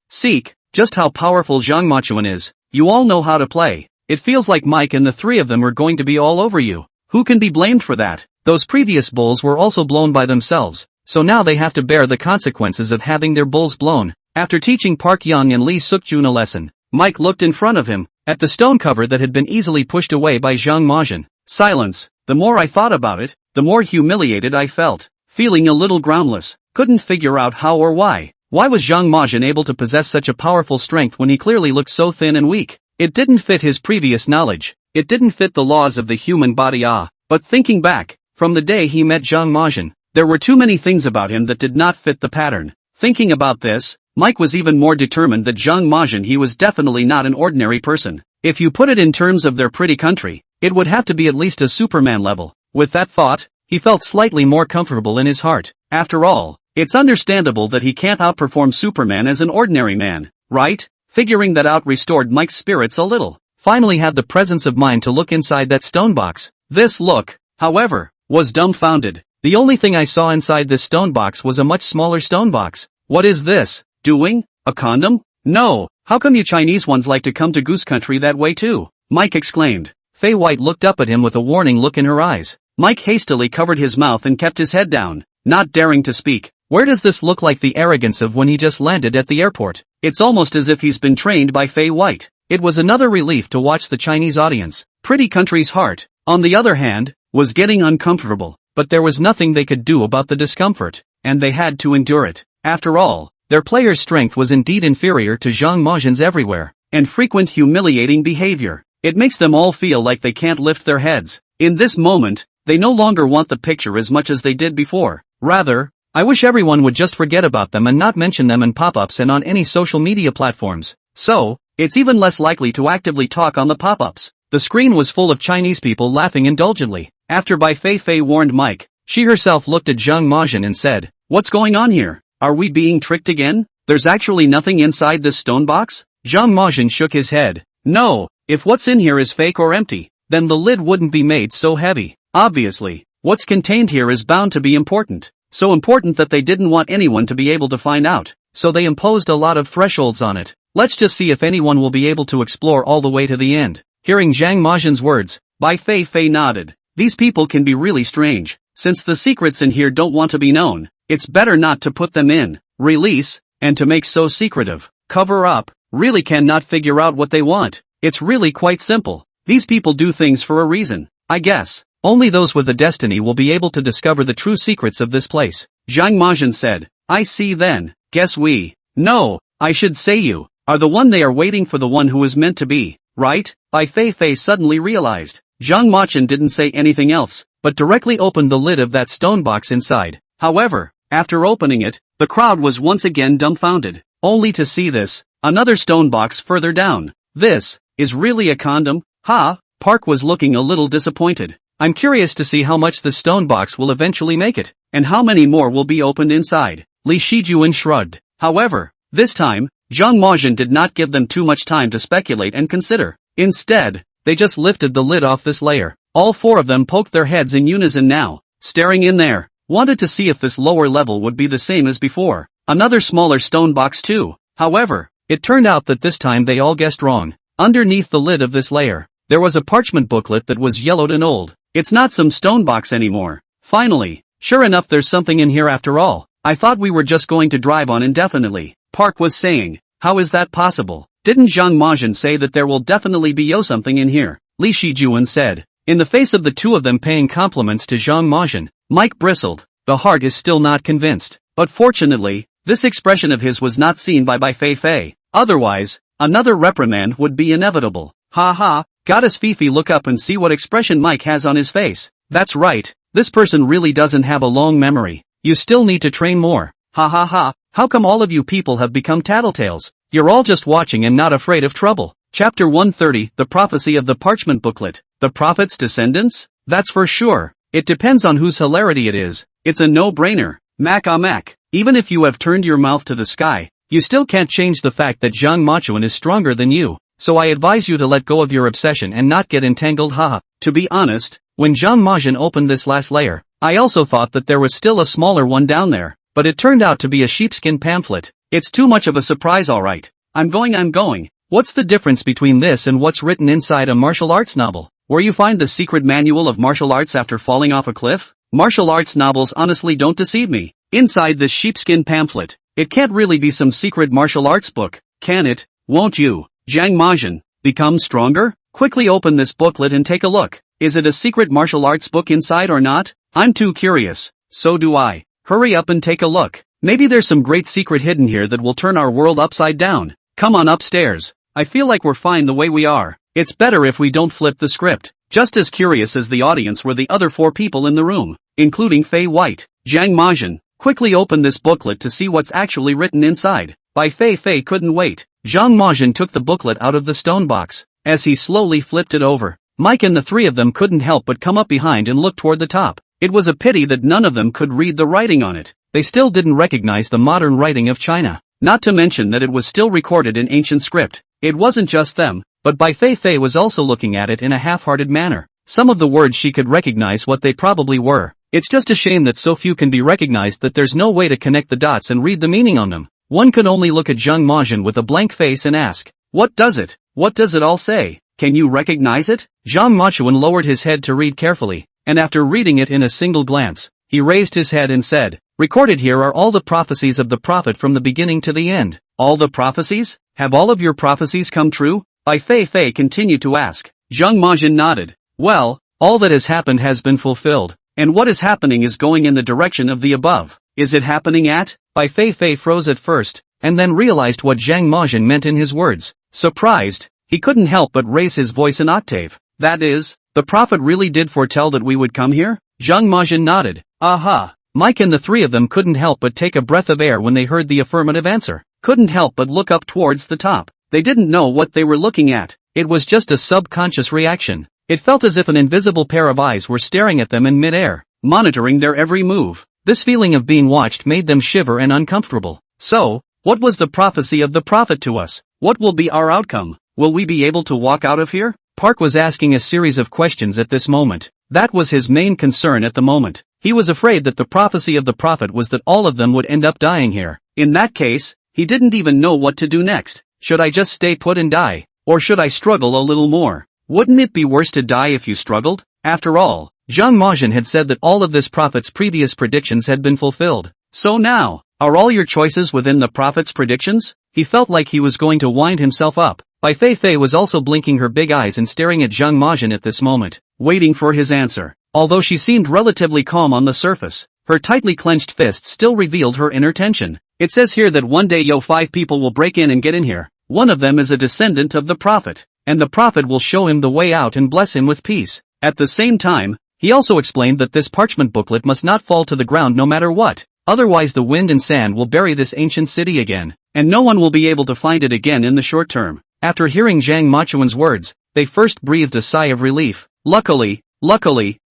Seek, just how powerful Zhang Machuan is. You all know how to play. It feels like Mike and the three of them are going to be all over you. Who can be blamed for that? Those previous bulls were also blown by themselves, so now they have to bear the consequences of having their bulls blown. After teaching Park Young and Lee Suk-jun a lesson, Mike looked in front of him, at the stone cover that had been easily pushed away by Zhang Majin. Silence. The more I thought about it, the more humiliated I felt. Feeling a little groundless, couldn't figure out how or why. Why was Zhang Majin able to possess such a powerful strength when he clearly looked so thin and weak? It didn't fit his previous knowledge. It didn't fit the laws of the human body. But thinking back, from the day he met Zhang Majin, there were too many things about him that did not fit the pattern. Thinking about this, Mike was even more determined that Zhang Majin he was definitely not an ordinary person. If you put it in terms of their pretty country, it would have to be at least a Superman level. With that thought, he felt slightly more comfortable in his heart. After all, it's understandable that he can't outperform Superman as an ordinary man, right? Figuring that out restored Mike's spirits a little. Finally had the presence of mind to look inside that stone box. This look, however, was dumbfounded. The only thing I saw inside this stone box was a much smaller stone box. What is this? Doing? A condom? No, how come you Chinese ones like to come to Goose Country that way too? Mike exclaimed. Fei White looked up at him with a warning look in her eyes. Mike hastily covered his mouth and kept his head down, not daring to speak. Where does this look like the arrogance of when he just landed at the airport? It's almost as if he's been trained by Fei White. It was another relief to watch the Chinese audience. Pretty country's heart, on the other hand, was getting uncomfortable, but there was nothing they could do about the discomfort, and they had to endure it. After all, their player's strength was indeed inferior to Zhang Majian's everywhere, and frequent humiliating behavior. It makes them all feel like they can't lift their heads. In this moment, they no longer want the picture as much as they did before. Rather, I wish everyone would just forget about them and not mention them in pop-ups and on any social media platforms. So, it's even less likely to actively talk on the pop-ups. The screen was full of Chinese people laughing indulgently. After Bai Feifei warned Mike, she herself looked at Zhang Majian and said, "What's going on here? Are we being tricked again? There's actually nothing inside this stone box?" Zhang Majian shook his head. "No, if what's in here is fake or empty, then the lid wouldn't be made so heavy. Obviously, what's contained here is bound to be important. So important that they didn't want anyone to be able to find out, so they imposed a lot of thresholds on it. Let's just see if anyone will be able to explore all the way to the end." Hearing Zhang Majian's words, Bai Feifei nodded. These people can be really strange. Since the secrets in here don't want to be known, it's better not to put them in, release, and to make so secretive, cover up, really cannot figure out what they want. It's really quite simple. These people do things for a reason, I guess. Only those with a destiny will be able to discover the true secrets of this place. Zhang Majian said, "I see then, guess we, no, I should say you, are the one they are waiting for, the one who is meant to be, right?" Bai Feifei suddenly realized. Zhang Majian didn't say anything else, but directly opened the lid of that stone box inside. However, after opening it, the crowd was once again dumbfounded, only to see this, another stone box further down. "This is really a condom, huh?" Park was looking a little disappointed. "I'm curious to see how much the stone box will eventually make it, and how many more will be opened inside." Li Shijuan shrugged. However, this time, Zhang Majian did not give them too much time to speculate and consider. Instead, they just lifted the lid off this layer. All four of them poked their heads in unison now, staring in there, wanted to see if this lower level would be the same as before. Another smaller stone box too. However, it turned out that this time they all guessed wrong. Underneath the lid of this layer, there was a parchment booklet that was yellowed and old. It's not some stone box anymore. Finally, sure enough, there's something in here after all. I thought we were just going to drive on indefinitely. Park was saying, how is that possible? Didn't Zhang Majian say that there will definitely be something in here? Li Shijuan said. In the face of the two of them paying compliments to Zhang Majian, Mike bristled. The heart is still not convinced. But fortunately, this expression of his was not seen by Bai Feifei. Otherwise, another reprimand would be inevitable. Ha ha, Goddess Fifi, look up and see what expression Mike has on his face. That's right, this person really doesn't have a long memory. You still need to train more. Ha ha ha, how come all of you people have become tattletales? You're all just watching and not afraid of trouble. Chapter 130, The Prophecy of the Parchment Booklet. The Prophet's Descendants? That's for sure. It depends on whose hilarity it is. It's a no-brainer. Mac. Even if you have turned your mouth to the sky, you still can't change the fact that Zhang Majian is stronger than you. So I advise you to let go of your obsession and not get entangled. Haha. To be honest, when Zhang Majian opened this last layer, I also thought that there was still a smaller one down there, but it turned out to be a sheepskin pamphlet. It's too much of a surprise, alright. I'm going. What's the difference between this and what's written inside a martial arts novel, where you find the secret manual of martial arts after falling off a cliff? Martial arts novels honestly don't deceive me. Inside this sheepskin pamphlet, it can't really be some secret martial arts book, can it? Won't you, Zhang Majian, become stronger? Quickly open this booklet and take a look. Is it a secret martial arts book inside or not? I'm too curious. So do I. Hurry up and take a look. Maybe there's some great secret hidden here that will turn our world upside down. Come on upstairs. I feel like we're fine the way we are. It's better if we don't flip the script. Just as curious as the audience were the other four people in the room, including Fei White. Zhang Majian quickly opened this booklet to see what's actually written inside. Bai Feifei couldn't wait. Zhang Majian took the booklet out of the stone box. As he slowly flipped it over, Mike and the three of them couldn't help but come up behind and look toward the top. It was a pity that none of them could read the writing on it. They still didn't recognize the modern writing of China. Not to mention that it was still recorded in ancient script. It wasn't just them, but Bai Feifei was also looking at it in a half-hearted manner. Some of the words she could recognize what they probably were. It's just a shame that so few can be recognized that there's no way to connect the dots and read the meaning on them. One could only look at Zhang Majian with a blank face and ask, what does it all say? Can you recognize it? Zhang Majian lowered his head to read carefully, and after reading it in a single glance, he raised his head and said, "Recorded here are all the prophecies of the prophet from the beginning to the end." "All the prophecies? Have all of your prophecies come true?" Bai Feifei continued to ask. Zhang Majin nodded. "Well, all that has happened has been fulfilled, and what is happening is going in the direction of the above." "Is it happening at?" Bai Feifei froze at first, and then realized what Zhang Majin meant in his words. Surprised, he couldn't help but raise his voice an octave. "That is, the prophet really did foretell that we would come here?" Zhang Majin nodded. "Aha." Mike and the three of them couldn't help but take a breath of air when they heard the affirmative answer. Couldn't help but look up towards the top. They didn't know what they were looking at. It was just a subconscious reaction. It felt as if an invisible pair of eyes were staring at them in mid-air, monitoring their every move. This feeling of being watched made them shiver and uncomfortable. So, what was the prophecy of the prophet to us? What will be our outcome? Will we be able to walk out of here? Park was asking a series of questions at this moment. That was his main concern at the moment. He was afraid that the prophecy of the prophet was that all of them would end up dying here. In that case, he didn't even know what to do next. Should I just stay put and die? Or should I struggle a little more? Wouldn't it be worse to die if you struggled? After all, Zhang Majin had said that all of this prophet's previous predictions had been fulfilled. So now, are all your choices within the prophet's predictions? He felt like he was going to wind himself up. Bai Feifei was also blinking her big eyes and staring at Zhang Majin at this moment, waiting for his answer. Although she seemed relatively calm on the surface, her tightly clenched fists still revealed her inner tension. "It says here that one day 5 people will break in and get in here. One of them is a descendant of the prophet, and the prophet will show him the way out and bless him with peace." At the same time, he also explained that this parchment booklet must not fall to the ground no matter what. Otherwise the wind and sand will bury this ancient city again, and no one will be able to find it again in the short term. After hearing Zhang Machuan's words, they first breathed a sigh of relief. Luckily,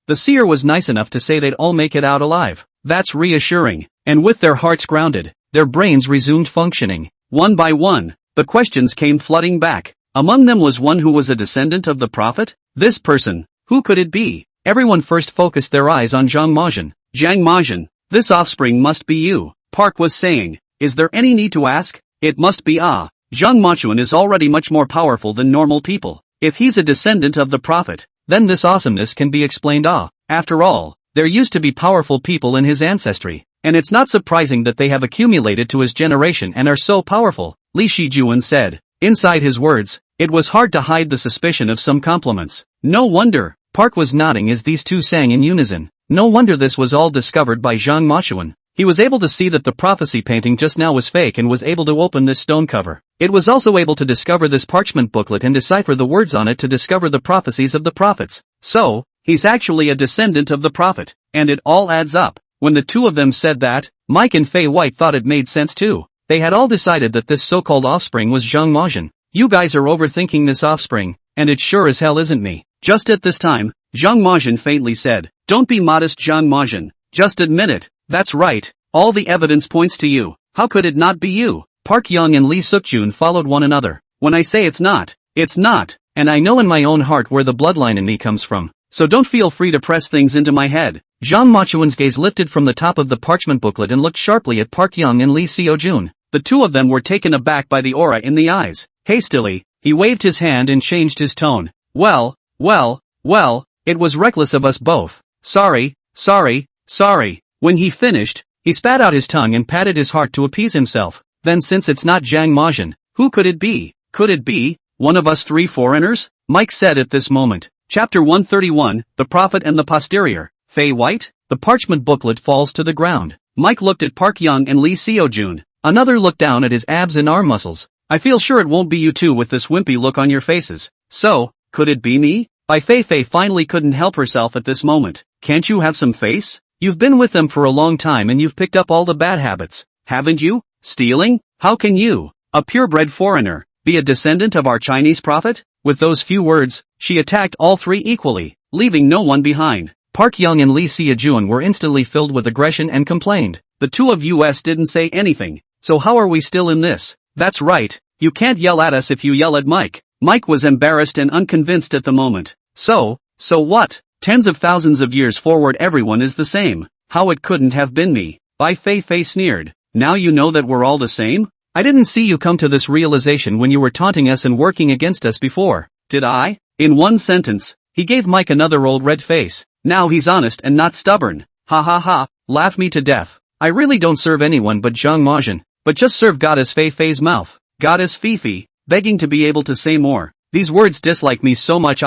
the seer was nice enough to say they'd all make it out alive. That's reassuring. And with their hearts grounded, their brains resumed functioning. One by one, the questions came flooding back. Among them was one who was a descendant of the prophet? This person, who could it be? Everyone first focused their eyes on Zhang Majin. "Zhang Majin, this offspring must be you," Park was saying. "Is there any need to ask? It must be Zhang Machuan is already much more powerful than normal people. If he's a descendant of the prophet, then this awesomeness can be explained. After all, there used to be powerful people in his ancestry, and it's not surprising that they have accumulated to his generation and are so powerful," Li Shijuan said. Inside his words, it was hard to hide the suspicion of some compliments. "No wonder," Park was nodding as these two sang in unison. "No wonder this was all discovered by Zhang Machuan. He was able to see that the prophecy painting just now was fake and was able to open this stone cover. It was also able to discover this parchment booklet and decipher the words on it to discover the prophecies of the prophets. So, he's actually a descendant of the prophet, and it all adds up." When the two of them said that, Mike and Fei White thought it made sense too. They had all decided that this so-called offspring was Zhang Majin. "You guys are overthinking this offspring, and it sure as hell isn't me." Just at this time, Zhang Majin faintly said, "Don't be modest, Zhang Majin. Just admit it. That's right. All the evidence points to you. How could it not be you?" Park Young and Lee Sukjun followed one another. "When I say it's not, and I know in my own heart where the bloodline in me comes from. So don't feel free to press things into my head." Zhang Machuan's gaze lifted from the top of the parchment booklet and looked sharply at Park Young and Lee Seojun. The two of them were taken aback by the aura in the eyes. Hastily, he waved his hand and changed his tone. Well, it was reckless of us both. Sorry. When he finished, he spat out his tongue and patted his heart to appease himself. Then since it's not Zhang Majin, who could it be? Could it be one of us 3 foreigners? Mike said at this moment. Chapter 131, The Prophet and the Posterior. Fei White? The parchment booklet falls to the ground. Mike looked at Park Young and Lee Seojun. Another looked down at his abs and arm muscles. "I feel sure it won't be you two with this wimpy look on your faces. So, could it be me?" Bai Feifei finally couldn't help herself at this moment. "Can't you have some face? You've been with them for a long time and you've picked up all the bad habits, haven't you? Stealing? How can you, a purebred foreigner, be a descendant of our Chinese prophet?" With those few words, she attacked all 3 equally, leaving no one behind. Park Young and Lee Seojun were instantly filled with aggression and complained. "The two of us didn't say anything, so how are we still in this?" "That's right, you can't yell at us if you yell at Mike." Mike was embarrassed and unconvinced at the moment. So what? Tens of thousands of years forward everyone is the same. How it couldn't have been me. Bai Feifei sneered. "Now you know that we're all the same? I didn't see you come to this realization when you were taunting us and working against us before, did I?" In one sentence, he gave Mike another old red face. Now he's honest and not stubborn. Ha ha ha, laugh me to death. I really don't serve anyone but Zhang Majin, but just serve Goddess Feifei's mouth. Goddess Feifei, begging to be able to say more. These words dislike me so much,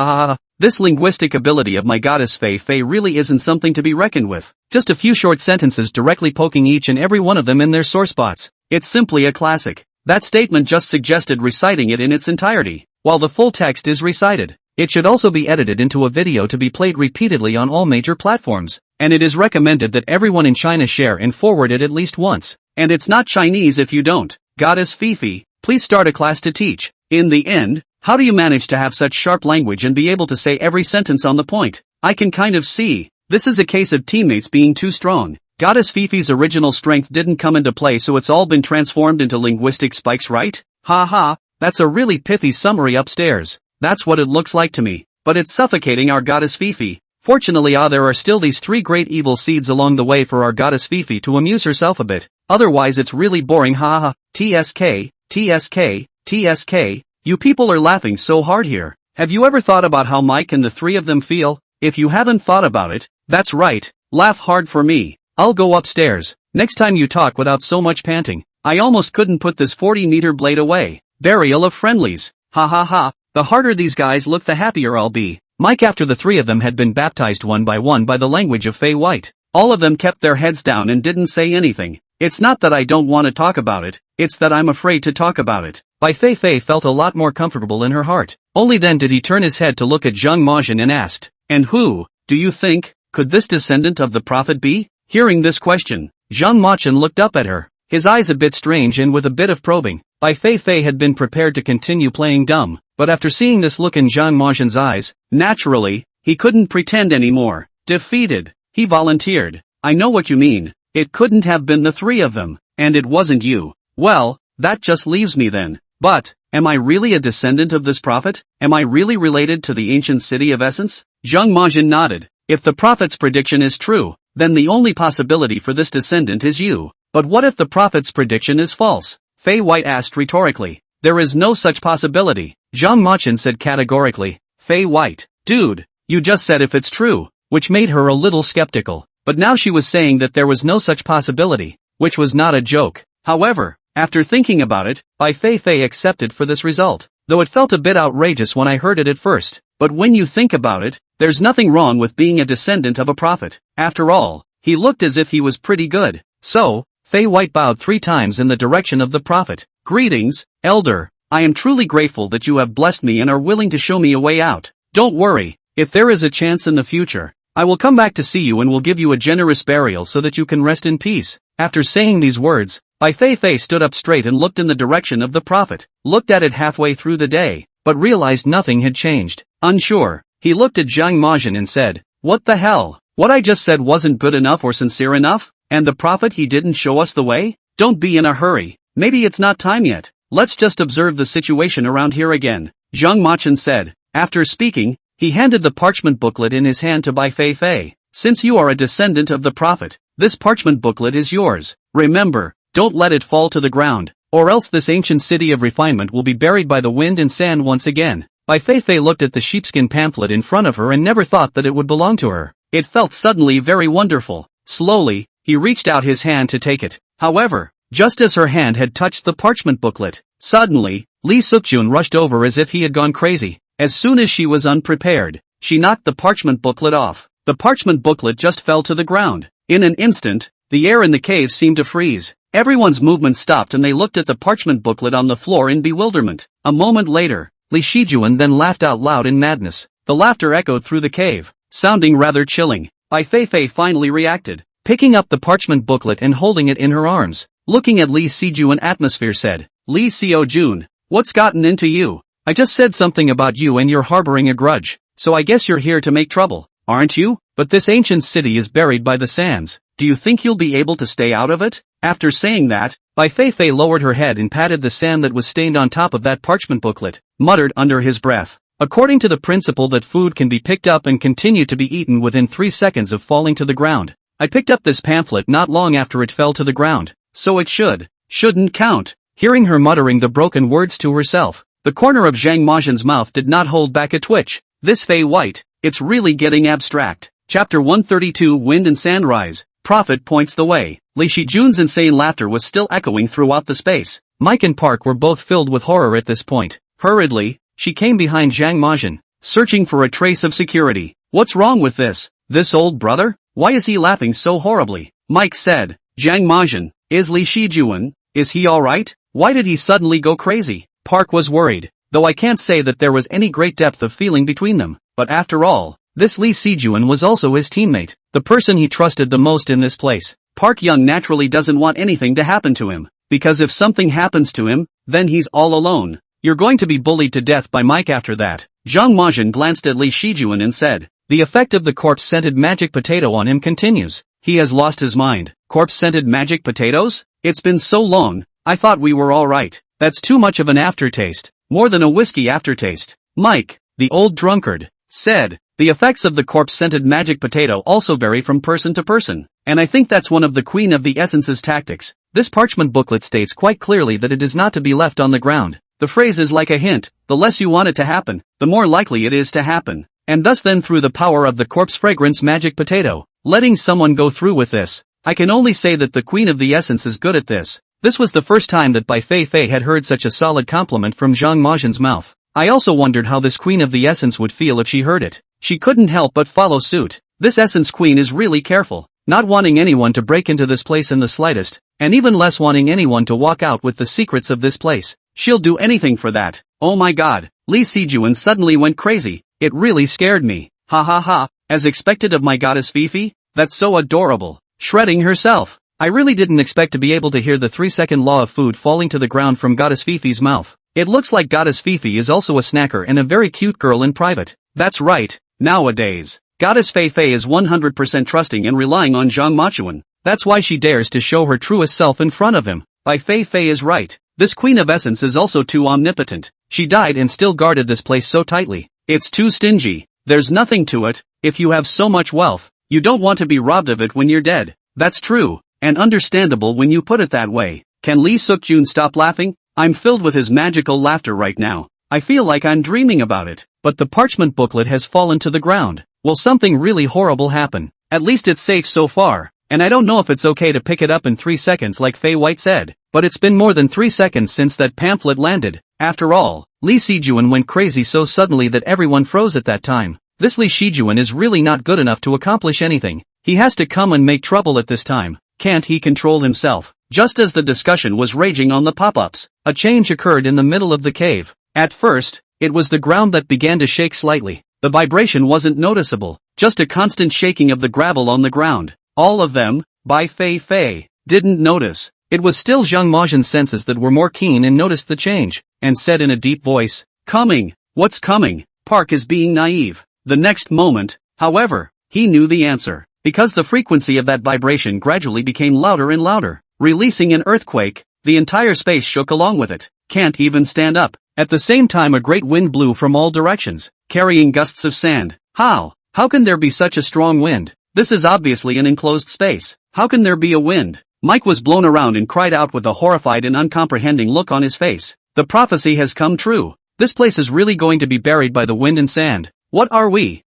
This linguistic ability of my Goddess Feifei really isn't something to be reckoned with. Just a few short sentences directly poking each and every one of them in their sore spots. It's simply a classic. That statement just suggested reciting it in its entirety, while the full text is recited. It should also be edited into a video to be played repeatedly on all major platforms, and it is recommended that everyone in China share and forward it at least once. And it's not Chinese if you don't. Goddess Feifei, please start a class to teach. In the end, how do you manage to have such sharp language and be able to say every sentence on the point? I can kind of see. This is a case of teammates being too strong. Goddess Feifei's original strength didn't come into play, so it's all been transformed into linguistic spikes, right? Ha ha, that's a really pithy summary upstairs. That's what it looks like to me. But it's suffocating our Goddess Feifei. Fortunately, there are still these 3 great evil seeds along the way for our Goddess Feifei to amuse herself a bit. Otherwise it's really boring, ha. TSK, TSK, TSK. You people are laughing so hard here. Have you ever thought about how Mike and the 3 of them feel? If you haven't thought about it, that's right. Laugh hard for me. I'll go upstairs. Next time you talk without so much panting. I almost couldn't put this 40-meter blade away. Burial of friendlies. Ha ha ha. The harder these guys look, the happier I'll be. Mike, after the 3 of them had been baptized one by one by the language of Fey White, all of them kept their heads down and didn't say anything. It's not that I don't want to talk about it, it's that I'm afraid to talk about it. Bai Feifei felt a lot more comfortable in her heart. Only then did he turn his head to look at Zhang Majin and asked, "And who, do you think, could this descendant of the prophet be?" Hearing this question, Zhang Majin looked up at her, his eyes a bit strange and with a bit of probing. Bai Feifei had been prepared to continue playing dumb, but after seeing this look in Zhang Majin's eyes, naturally, he couldn't pretend anymore. Defeated, he volunteered. "I know what you mean. It couldn't have been the 3 of them, and it wasn't you. Well, that just leaves me then. But, am I really a descendant of this prophet? Am I really related to the ancient city of Essence?" Zhang Majin nodded. "If the prophet's prediction is true, then the only possibility for this descendant is you. But what if the prophet's prediction is false?" Fei White asked rhetorically. "There is no such possibility," Zhang Majin said categorically. Fei White, dude, you just said if it's true, which made her a little skeptical. But now she was saying that there was no such possibility, which was not a joke. However, after thinking about it, Bai Feifei accepted for this result, though it felt a bit outrageous when I heard it at first. But when you think about it, there's nothing wrong with being a descendant of a prophet. After all, he looked as if he was pretty good. So, Fei White bowed 3 times in the direction of the prophet. "Greetings, Elder. I am truly grateful that you have blessed me and are willing to show me a way out. Don't worry, if there is a chance in the future, I will come back to see you and will give you a generous burial so that you can rest in peace." After saying these words, Bai Feifei stood up straight and looked in the direction of the prophet, looked at it halfway through the day, but realized nothing had changed. Unsure, he looked at Zhang Majin and said, "What the hell? What I just said wasn't good enough or sincere enough? And the prophet, he didn't show us the way? Don't be in a hurry. Maybe it's not time yet. Let's just observe the situation around here again," Zhang Majin said. After speaking, he handed the parchment booklet in his hand to Bai Feifei. "Since you are a descendant of the prophet, this parchment booklet is yours. Remember, don't let it fall to the ground, or else this ancient city of refinement will be buried by the wind and sand once again." Bai Feifei looked at the sheepskin pamphlet in front of her and never thought that it would belong to her. It felt suddenly very wonderful. Slowly, he reached out his hand to take it. However, just as her hand had touched the parchment booklet, suddenly, Lee Sukjun rushed over as if he had gone crazy. As soon as she was unprepared, she knocked the parchment booklet off. The parchment booklet just fell to the ground. In an instant, the air in the cave seemed to freeze. Everyone's movement stopped and they looked at the parchment booklet on the floor in bewilderment. A moment later, Li Shijuan then laughed out loud in madness. The laughter echoed through the cave, sounding rather chilling. Bai Feifei finally reacted, picking up the parchment booklet and holding it in her arms. Looking at Li Shijuan, atmosphere said, "Li Xiujun, what's gotten into you? I just said something about you and you're harboring a grudge, so I guess you're here to make trouble, aren't you? But this ancient city is buried by the sands. Do you think you'll be able to stay out of it?" After saying that, Bai Feifei lowered her head and patted the sand that was stained on top of that parchment booklet, muttered under his breath, "According to the principle that food can be picked up and continue to be eaten within 3 seconds of falling to the ground, I picked up this pamphlet not long after it fell to the ground, so it shouldn't count." Hearing her muttering the broken words to herself, the corner of Zhang Majin's mouth did not hold back a twitch. "This Fei White, it's really getting abstract. Chapter 132 Wind and Sandrise. Prophet points the way. Li Shijun's insane laughter was still echoing throughout the space. Mike and Park were both filled with horror at this point. Hurriedly, she came behind Zhang Majin, searching for a trace of security. What's wrong with this old brother? Why is he laughing so horribly? Mike said. Zhang Majin, is Li Shijun, is he alright? Why did he suddenly go crazy? Park was worried, though I can't say that there was any great depth of feeling between them, but after all, this Li Shijun was also his teammate, the person he trusted the most in this place. Park Young naturally doesn't want anything to happen to him, because if something happens to him, then he's all alone. You're going to be bullied to death by Mike after that. Zhang Majin glanced at Li Shijun and said, the effect of the corpse-scented magic potato on him continues. He has lost his mind. Corpse-scented magic potatoes? It's been so long, I thought we were alright. That's too much of an aftertaste, more than a whiskey aftertaste. Mike, the old drunkard, said, the effects of the corpse-scented magic potato also vary from person to person, and I think that's one of the Queen of the Essence's tactics. This parchment booklet states quite clearly that it is not to be left on the ground. The phrase is like a hint, the less you want it to happen, the more likely it is to happen. And thus then through the power of the corpse fragrance magic potato, letting someone go through with this. I can only say that the Queen of the Essence is good at this. This was the first time that Bai Feifei had heard such a solid compliment from Zhang Majin's mouth. I also wondered how this Queen of the Essence would feel if she heard it. She couldn't help but follow suit. This Essence Queen is really careful, not wanting anyone to break into this place in the slightest, and even less wanting anyone to walk out with the secrets of this place. She'll do anything for that. Oh my god, Li Shijun suddenly went crazy. It really scared me. Ha ha ha, as expected of my goddess Feifei? That's so adorable. Shredding herself. I really didn't expect to be able to hear the 3-second law of food falling to the ground from goddess Feifei's mouth. It looks like goddess Feifei is also a snacker and a very cute girl in private. That's right, nowadays. Goddess Feifei is 100% trusting and relying on Zhang Majin. That's why she dares to show her truest self in front of him. Bai Feifei is right. This Queen of Essence is also too omnipotent. She died and still guarded this place so tightly. It's too stingy. There's nothing to it. If you have so much wealth, you don't want to be robbed of it when you're dead. That's true, and understandable when you put it that way. Can Lee Suk-jun stop laughing? I'm filled with his magical laughter right now. I feel like I'm dreaming about it. But the parchment booklet has fallen to the ground. Will something really horrible happen? At least it's safe so far. And I don't know if it's okay to pick it up in 3 seconds like Fei White said. But it's been more than 3 seconds since that pamphlet landed. After all, Li Shijun went crazy so suddenly that everyone froze at that time. This Li Shijun is really not good enough to accomplish anything. He has to come and make trouble at this time. Can't he control himself? Just as the discussion was raging on the pop-ups, a change occurred in the middle of the cave. At first, it was the ground that began to shake slightly. The vibration wasn't noticeable, just a constant shaking of the gravel on the ground. All of them, Bai Feifei, didn't notice. It was still Zhang Majin's senses that were more keen and noticed the change, and said in a deep voice, coming, what's coming? Park is being naive. The next moment, however, he knew the answer, because the frequency of that vibration gradually became louder and louder, releasing an earthquake. The entire space shook along with it. Can't even stand up. At the same time a great wind blew from all directions, carrying gusts of sand. How can there be such a strong wind? This is obviously an enclosed space. How can there be a wind? Mike was blown around and cried out with a horrified and uncomprehending look on his face. The prophecy has come true. This place is really going to be buried by the wind and sand. What are we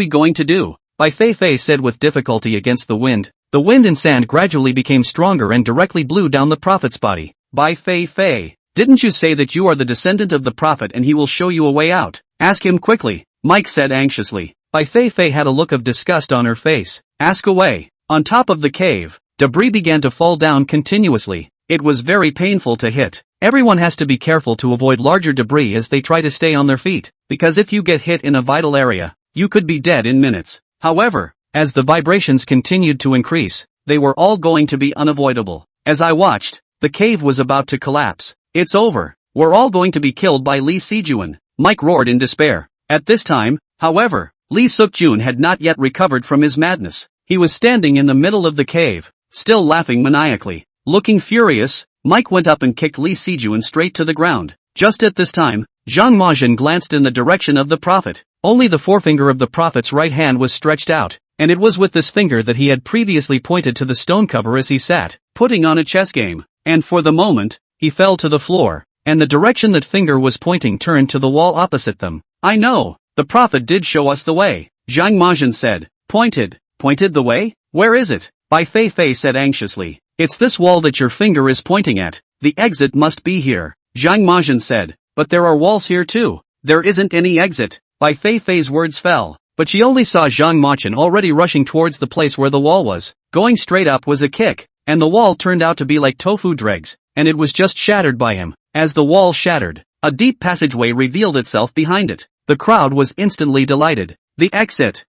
going to do? Bai Feifei said with difficulty against the wind. The wind and sand gradually became stronger and directly blew down the prophet's body. Bai Feifei, didn't you say that you are the descendant of the prophet and he will show you a way out? Ask him quickly, Mike said anxiously. Bai Feifei had a look of disgust on her face. Ask away. On top of the cave, debris began to fall down continuously. It was very painful to hit. Everyone has to be careful to avoid larger debris as they try to stay on their feet, because if you get hit in a vital area, you could be dead in minutes. However, as the vibrations continued to increase, they were all going to be unavoidable. As I watched, the cave was about to collapse. It's over. We're all going to be killed by Li Shijun, Mike roared in despair. At this time, however, Li Suk-jun had not yet recovered from his madness. He was standing in the middle of the cave, still laughing maniacally. Looking furious, Mike went up and kicked Li Shijun straight to the ground. Just at this time, Zhang Majin glanced in the direction of the prophet. Only the forefinger of the prophet's right hand was stretched out, and it was with this finger that he had previously pointed to the stone cover as he sat, putting on a chess game. And for the moment, he fell to the floor, and the direction that finger was pointing turned to the wall opposite them. I know, the prophet did show us the way, Zhang Majin said. Pointed the way? Where is it? Bai Feifei said anxiously. It's this wall that your finger is pointing at. The exit must be here. Zhang Majin said. But there are walls here too. There isn't any exit. Bai Feifei's words fell. But she only saw Zhang Majin already rushing towards the place where the wall was. Going straight up was a kick, and the wall turned out to be like tofu dregs, and it was just shattered by him. As the wall shattered, a deep passageway revealed itself behind it. The crowd was instantly delighted. The exit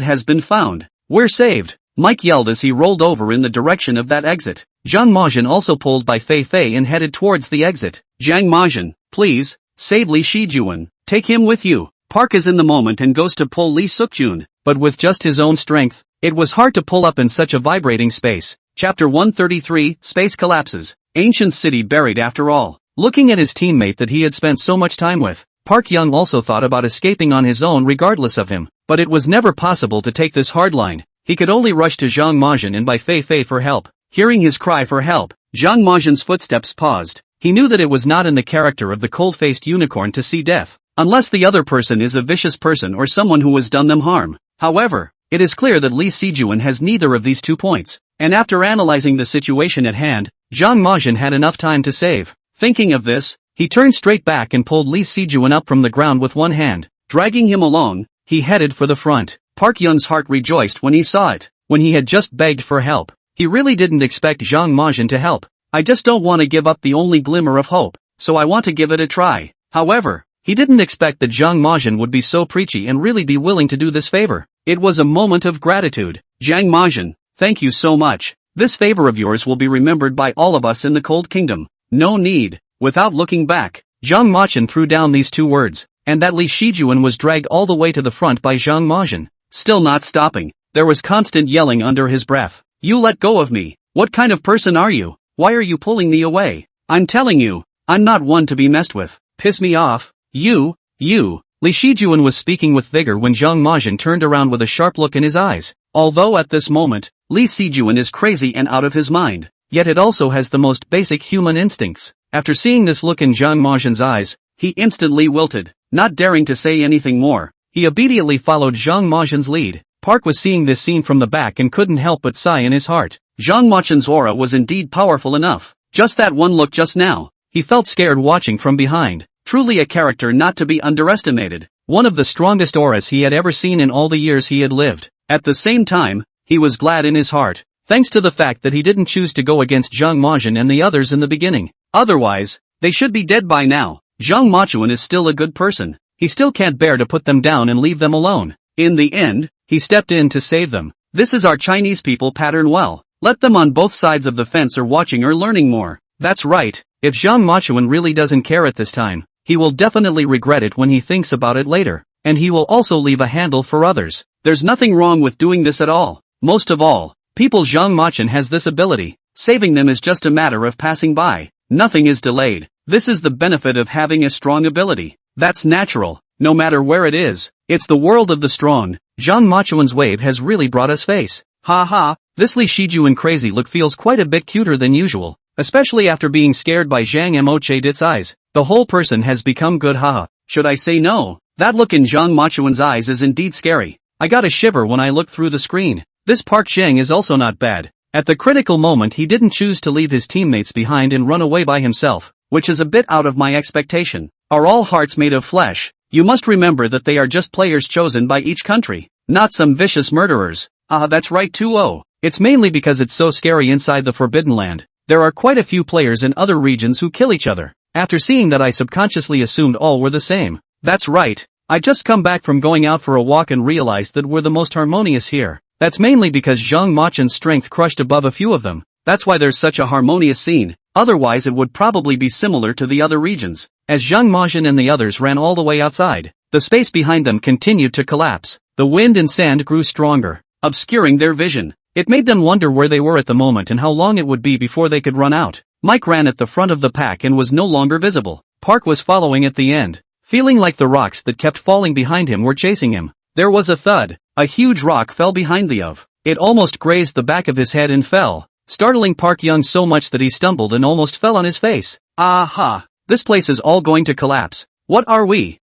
has been found. We're saved. Mike yelled as he rolled over in the direction of that exit. Zhang Majin also pulled Bai Feifei and headed towards the exit. Zhang Majin, please, save Li Shijuan. Take him with you. Park is in the moment and goes to pull Li Sukjun, but with just his own strength, it was hard to pull up in such a vibrating space. Chapter 133, Space Collapses. Ancient city buried after all. Looking at his teammate that he had spent so much time with, Park Young also thought about escaping on his own regardless of him, but it was never possible to take this hard line. He could only rush to Zhang Majin and Bai Feifei for help. Hearing his cry for help, Zhang Majin's footsteps paused. He knew that it was not in the character of the cold-faced unicorn to see death, unless the other person is a vicious person or someone who has done them harm. However, it is clear that Li Sijuan has neither of these 2 points, and after analyzing the situation at hand, Zhang Majin had enough time to save. Thinking of this, he turned straight back and pulled Li Sijuan up from the ground with one hand. Dragging him along, he headed for the front. Park Young's heart rejoiced when he saw it. When he had just begged for help, he really didn't expect Zhang Majin to help. I just don't want to give up the only glimmer of hope, so I want to give it a try. However, he didn't expect that Zhang Majin would be so preachy and really be willing to do this favor. It was a moment of gratitude. Zhang Majin, thank you so much. This favor of yours will be remembered by all of us in the Cold Kingdom. No need. Without looking back, Zhang Majin threw down these 2 words, and that Li Shijuan was dragged all the way to the front by Zhang Majin. Still not stopping, there was constant yelling under his breath. You let go of me. What kind of person are you? Why are you pulling me away? I'm telling you, I'm not one to be messed with. Piss me off. You. Li Shijuan was speaking with vigor when Zhang Majin turned around with a sharp look in his eyes. Although at this moment, Li Sijuan is crazy and out of his mind, yet it also has the most basic human instincts. After seeing this look in Zhang Majin's eyes, he instantly wilted. Not daring to say anything more, he obediently followed Zhang Majin's lead. Park was seeing this scene from the back and couldn't help but sigh in his heart. Zhang Majin's aura was indeed powerful enough. Just that one look just now, he felt scared watching from behind. Truly a character not to be underestimated. One of the strongest auras he had ever seen in all the years he had lived. At the same time, he was glad in his heart, thanks to the fact that he didn't choose to go against Zhang Majin and the others in the beginning. Otherwise, they should be dead by now. Zhang Majin is still a good person. He still can't bear to put them down and leave them alone. In the end, he stepped in to save them. This is our Chinese people pattern well. Let them on both sides of the fence are watching or learning more. That's right, if Zhang Majin really doesn't care at this time, he will definitely regret it when he thinks about it later. And he will also leave a handle for others. There's nothing wrong with doing this at all. Most of all, people Zhang Majin has this ability. Saving them is just a matter of passing by. Nothing is delayed. This is the benefit of having a strong ability. That's natural, no matter where it is. It's the world of the strong. Zhang Majin's wave has really brought us face. Ha ha, this Li Shijuan crazy look feels quite a bit cuter than usual, especially after being scared by Zhang Mochedit's eyes. The whole person has become good, haha. Should I say no? That look in Zhang Majin's eyes is indeed scary. I got a shiver when I looked through the screen. This Park Zhang is also not bad. At the critical moment he didn't choose to leave his teammates behind and run away by himself, which is a bit out of my expectation. Are all hearts made of flesh? You must remember that they are just players chosen by each country, not some vicious murderers. Ah, that's right too. Oh, it's mainly because it's so scary inside the Forbidden Land. There are quite a few players in other regions who kill each other. After seeing that I subconsciously assumed all were the same. That's right, I just come back from going out for a walk and realized that we're the most harmonious here. That's mainly because Zhang Majin's strength crushed above a few of them. That's why there's such a harmonious scene. Otherwise it would probably be similar to the other regions. As Zhang Majin and the others ran all the way outside, the space behind them continued to collapse. The wind and sand grew stronger, obscuring their vision. It made them wonder where they were at the moment and how long it would be before they could run out. Mike ran at the front of the pack and was no longer visible. Park was following at the end, feeling like the rocks that kept falling behind him were chasing him. There was a thud. A huge rock fell behind the of. It almost grazed the back of his head and fell, startling Park Young so much that he stumbled and almost fell on his face. Aha! This place is all going to collapse. What are we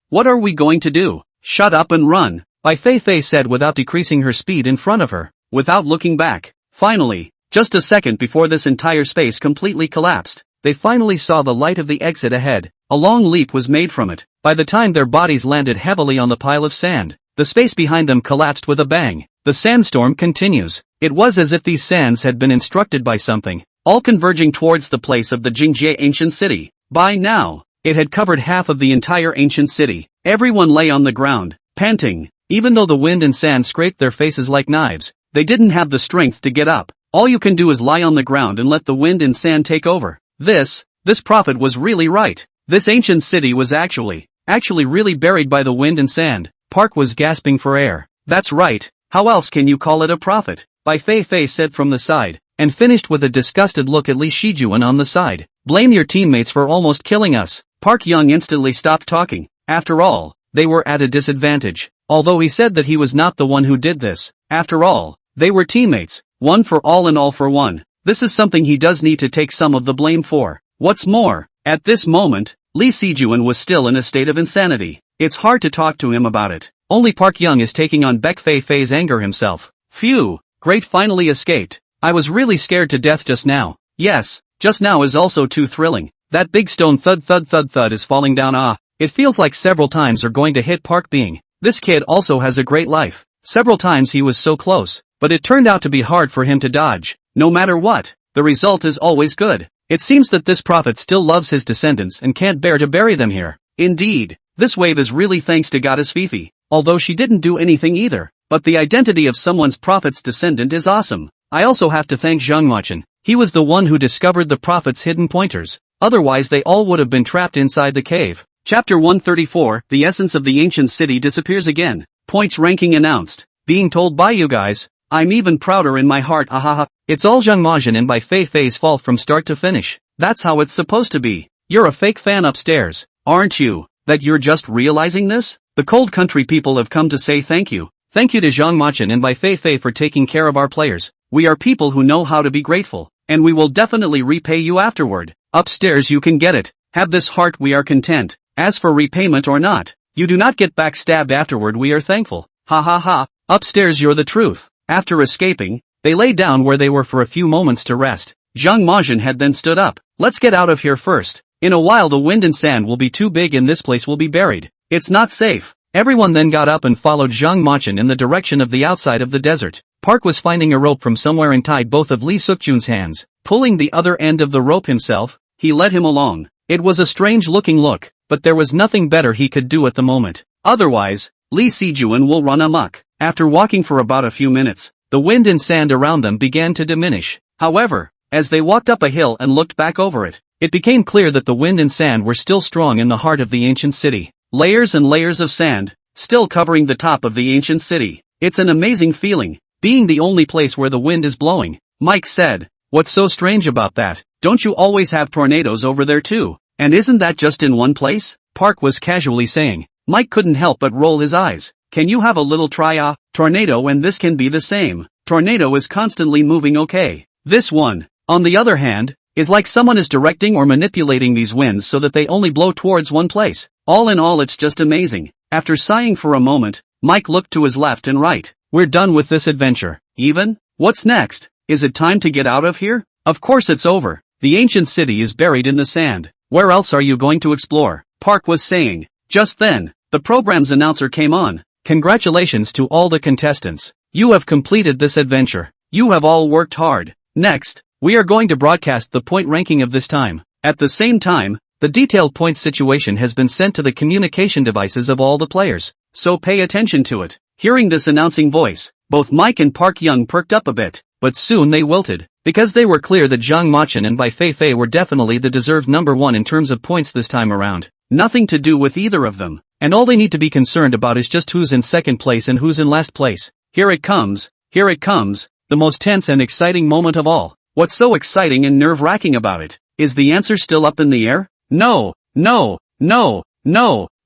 going to do? Shut up and run. Bai Feifei said without decreasing her speed in front of her, without looking back. Finally, just a second before this entire space completely collapsed, they finally saw the light of the exit ahead. A long leap was made from it. By the time their bodies landed heavily on the pile of sand, the space behind them collapsed with a bang. The sandstorm continues. It was as if these sands had been instructed by something, all converging towards the place of the Jingjie ancient city. By now, it had covered half of the entire ancient city. Everyone lay on the ground, panting. Even though the wind and sand scraped their faces like knives, they didn't have the strength to get up. All you can do is lie on the ground and let the wind and sand take over. This prophet was really right. This ancient city was actually really buried by the wind and sand. Park was gasping for air. That's right, how else can you call it a prophet? Bai Feifei said from the side, and finished with a disgusted look at Li Shijuan on the side. Blame your teammates for almost killing us. Park Young instantly stopped talking. After all, they were at a disadvantage. Although he said that he was not the one who did this, after all, they were teammates, one for all and all for one. This is something he does need to take some of the blame for. What's more, at this moment, Li Shijuan was still in a state of insanity. It's hard to talk to him about it. Only Park Young is taking on Bai Feifei's anger himself. Phew, great, finally escaped. I was really scared to death just now. Yes, just now is also too thrilling. That big stone thud thud thud thud is falling down. It feels like several times are going to hit Park Being. This kid also has a great life. Several times he was so close, but it turned out to be hard for him to dodge. No matter what, the result is always good. It seems that this prophet still loves his descendants and can't bear to bury them here. Indeed, this wave is really thanks to Goddess Feifei, although she didn't do anything either. But the identity of someone's prophet's descendant is awesome. I also have to thank Zhang Machin. He was the one who discovered the prophet's hidden pointers. Otherwise they all would have been trapped inside the cave. Chapter 134, The essence of the ancient city disappears again. Points ranking announced. Being told by you guys, I'm even prouder in my heart. Ahaha. It's all Zhang Machin and Bai Feifei's fault from start to finish. That's how it's supposed to be. You're a fake fan upstairs, aren't you? That you're just realizing this? The cold country people have come to say thank you. Thank you to Zhang Machin and Bai Feifei for taking care of our players. We are people who know how to be grateful, and we will definitely repay you afterward. Upstairs you can get it. Have this heart, we are content. As for repayment or not, you do not get backstabbed afterward, we are thankful. Ha ha ha. Upstairs you're the truth. After escaping, they lay down where they were for a few moments to rest. Zhang Machin had then stood up. Let's get out of here first. In a while the wind and sand will be too big and this place will be buried. It's not safe. Everyone then got up and followed Zhang Machin in the direction of the outside of the desert. Park was finding a rope from somewhere and tied both of Li Sukjun's hands. Pulling the other end of the rope himself, he led him along. It was a strange looking look, but there was nothing better he could do at the moment. Otherwise, Li Shijuan will run amok. After walking for about a few minutes, the wind and sand around them began to diminish. However, as they walked up a hill and looked back over it, it became clear that the wind and sand were still strong in the heart of the ancient city. Layers and layers of sand, still covering the top of the ancient city. It's an amazing feeling, being the only place where the wind is blowing. Mike said, what's so strange about that? Don't you always have tornadoes over there too? And isn't that just in one place? Park was casually saying. Mike couldn't help but roll his eyes. Can you have a little try? Tornado and this can be the same. Tornado is constantly moving, okay. This one, on the other hand, is like someone is directing or manipulating these winds so that they only blow towards one place. All in all it's just amazing. After sighing for a moment, Mike looked to his left and right. We're done with this adventure. Even? What's next? Is it time to get out of here? Of course it's over. The ancient city is buried in the sand. Where else are you going to explore? Park was saying. Just then, the program's announcer came on. Congratulations to all the contestants. You have completed this adventure. You have all worked hard. Next, we are going to broadcast the point ranking of this time. At the same time, the detailed points situation has been sent to the communication devices of all the players, so pay attention to it. Hearing this announcing voice, both Mike and Park Young perked up a bit, but soon they wilted, because they were clear that Zhang Machin and Bai Feifei were definitely the deserved number one in terms of points this time around. Nothing to do with either of them, and all they need to be concerned about is just who's in second place and who's in last place. Here it comes, the most tense and exciting moment of all. What's so exciting and nerve-wracking about it? Is the answer still up in the air? No,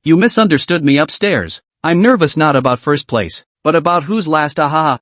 you misunderstood me upstairs. I'm nervous not about first place, but about who's last. Ha.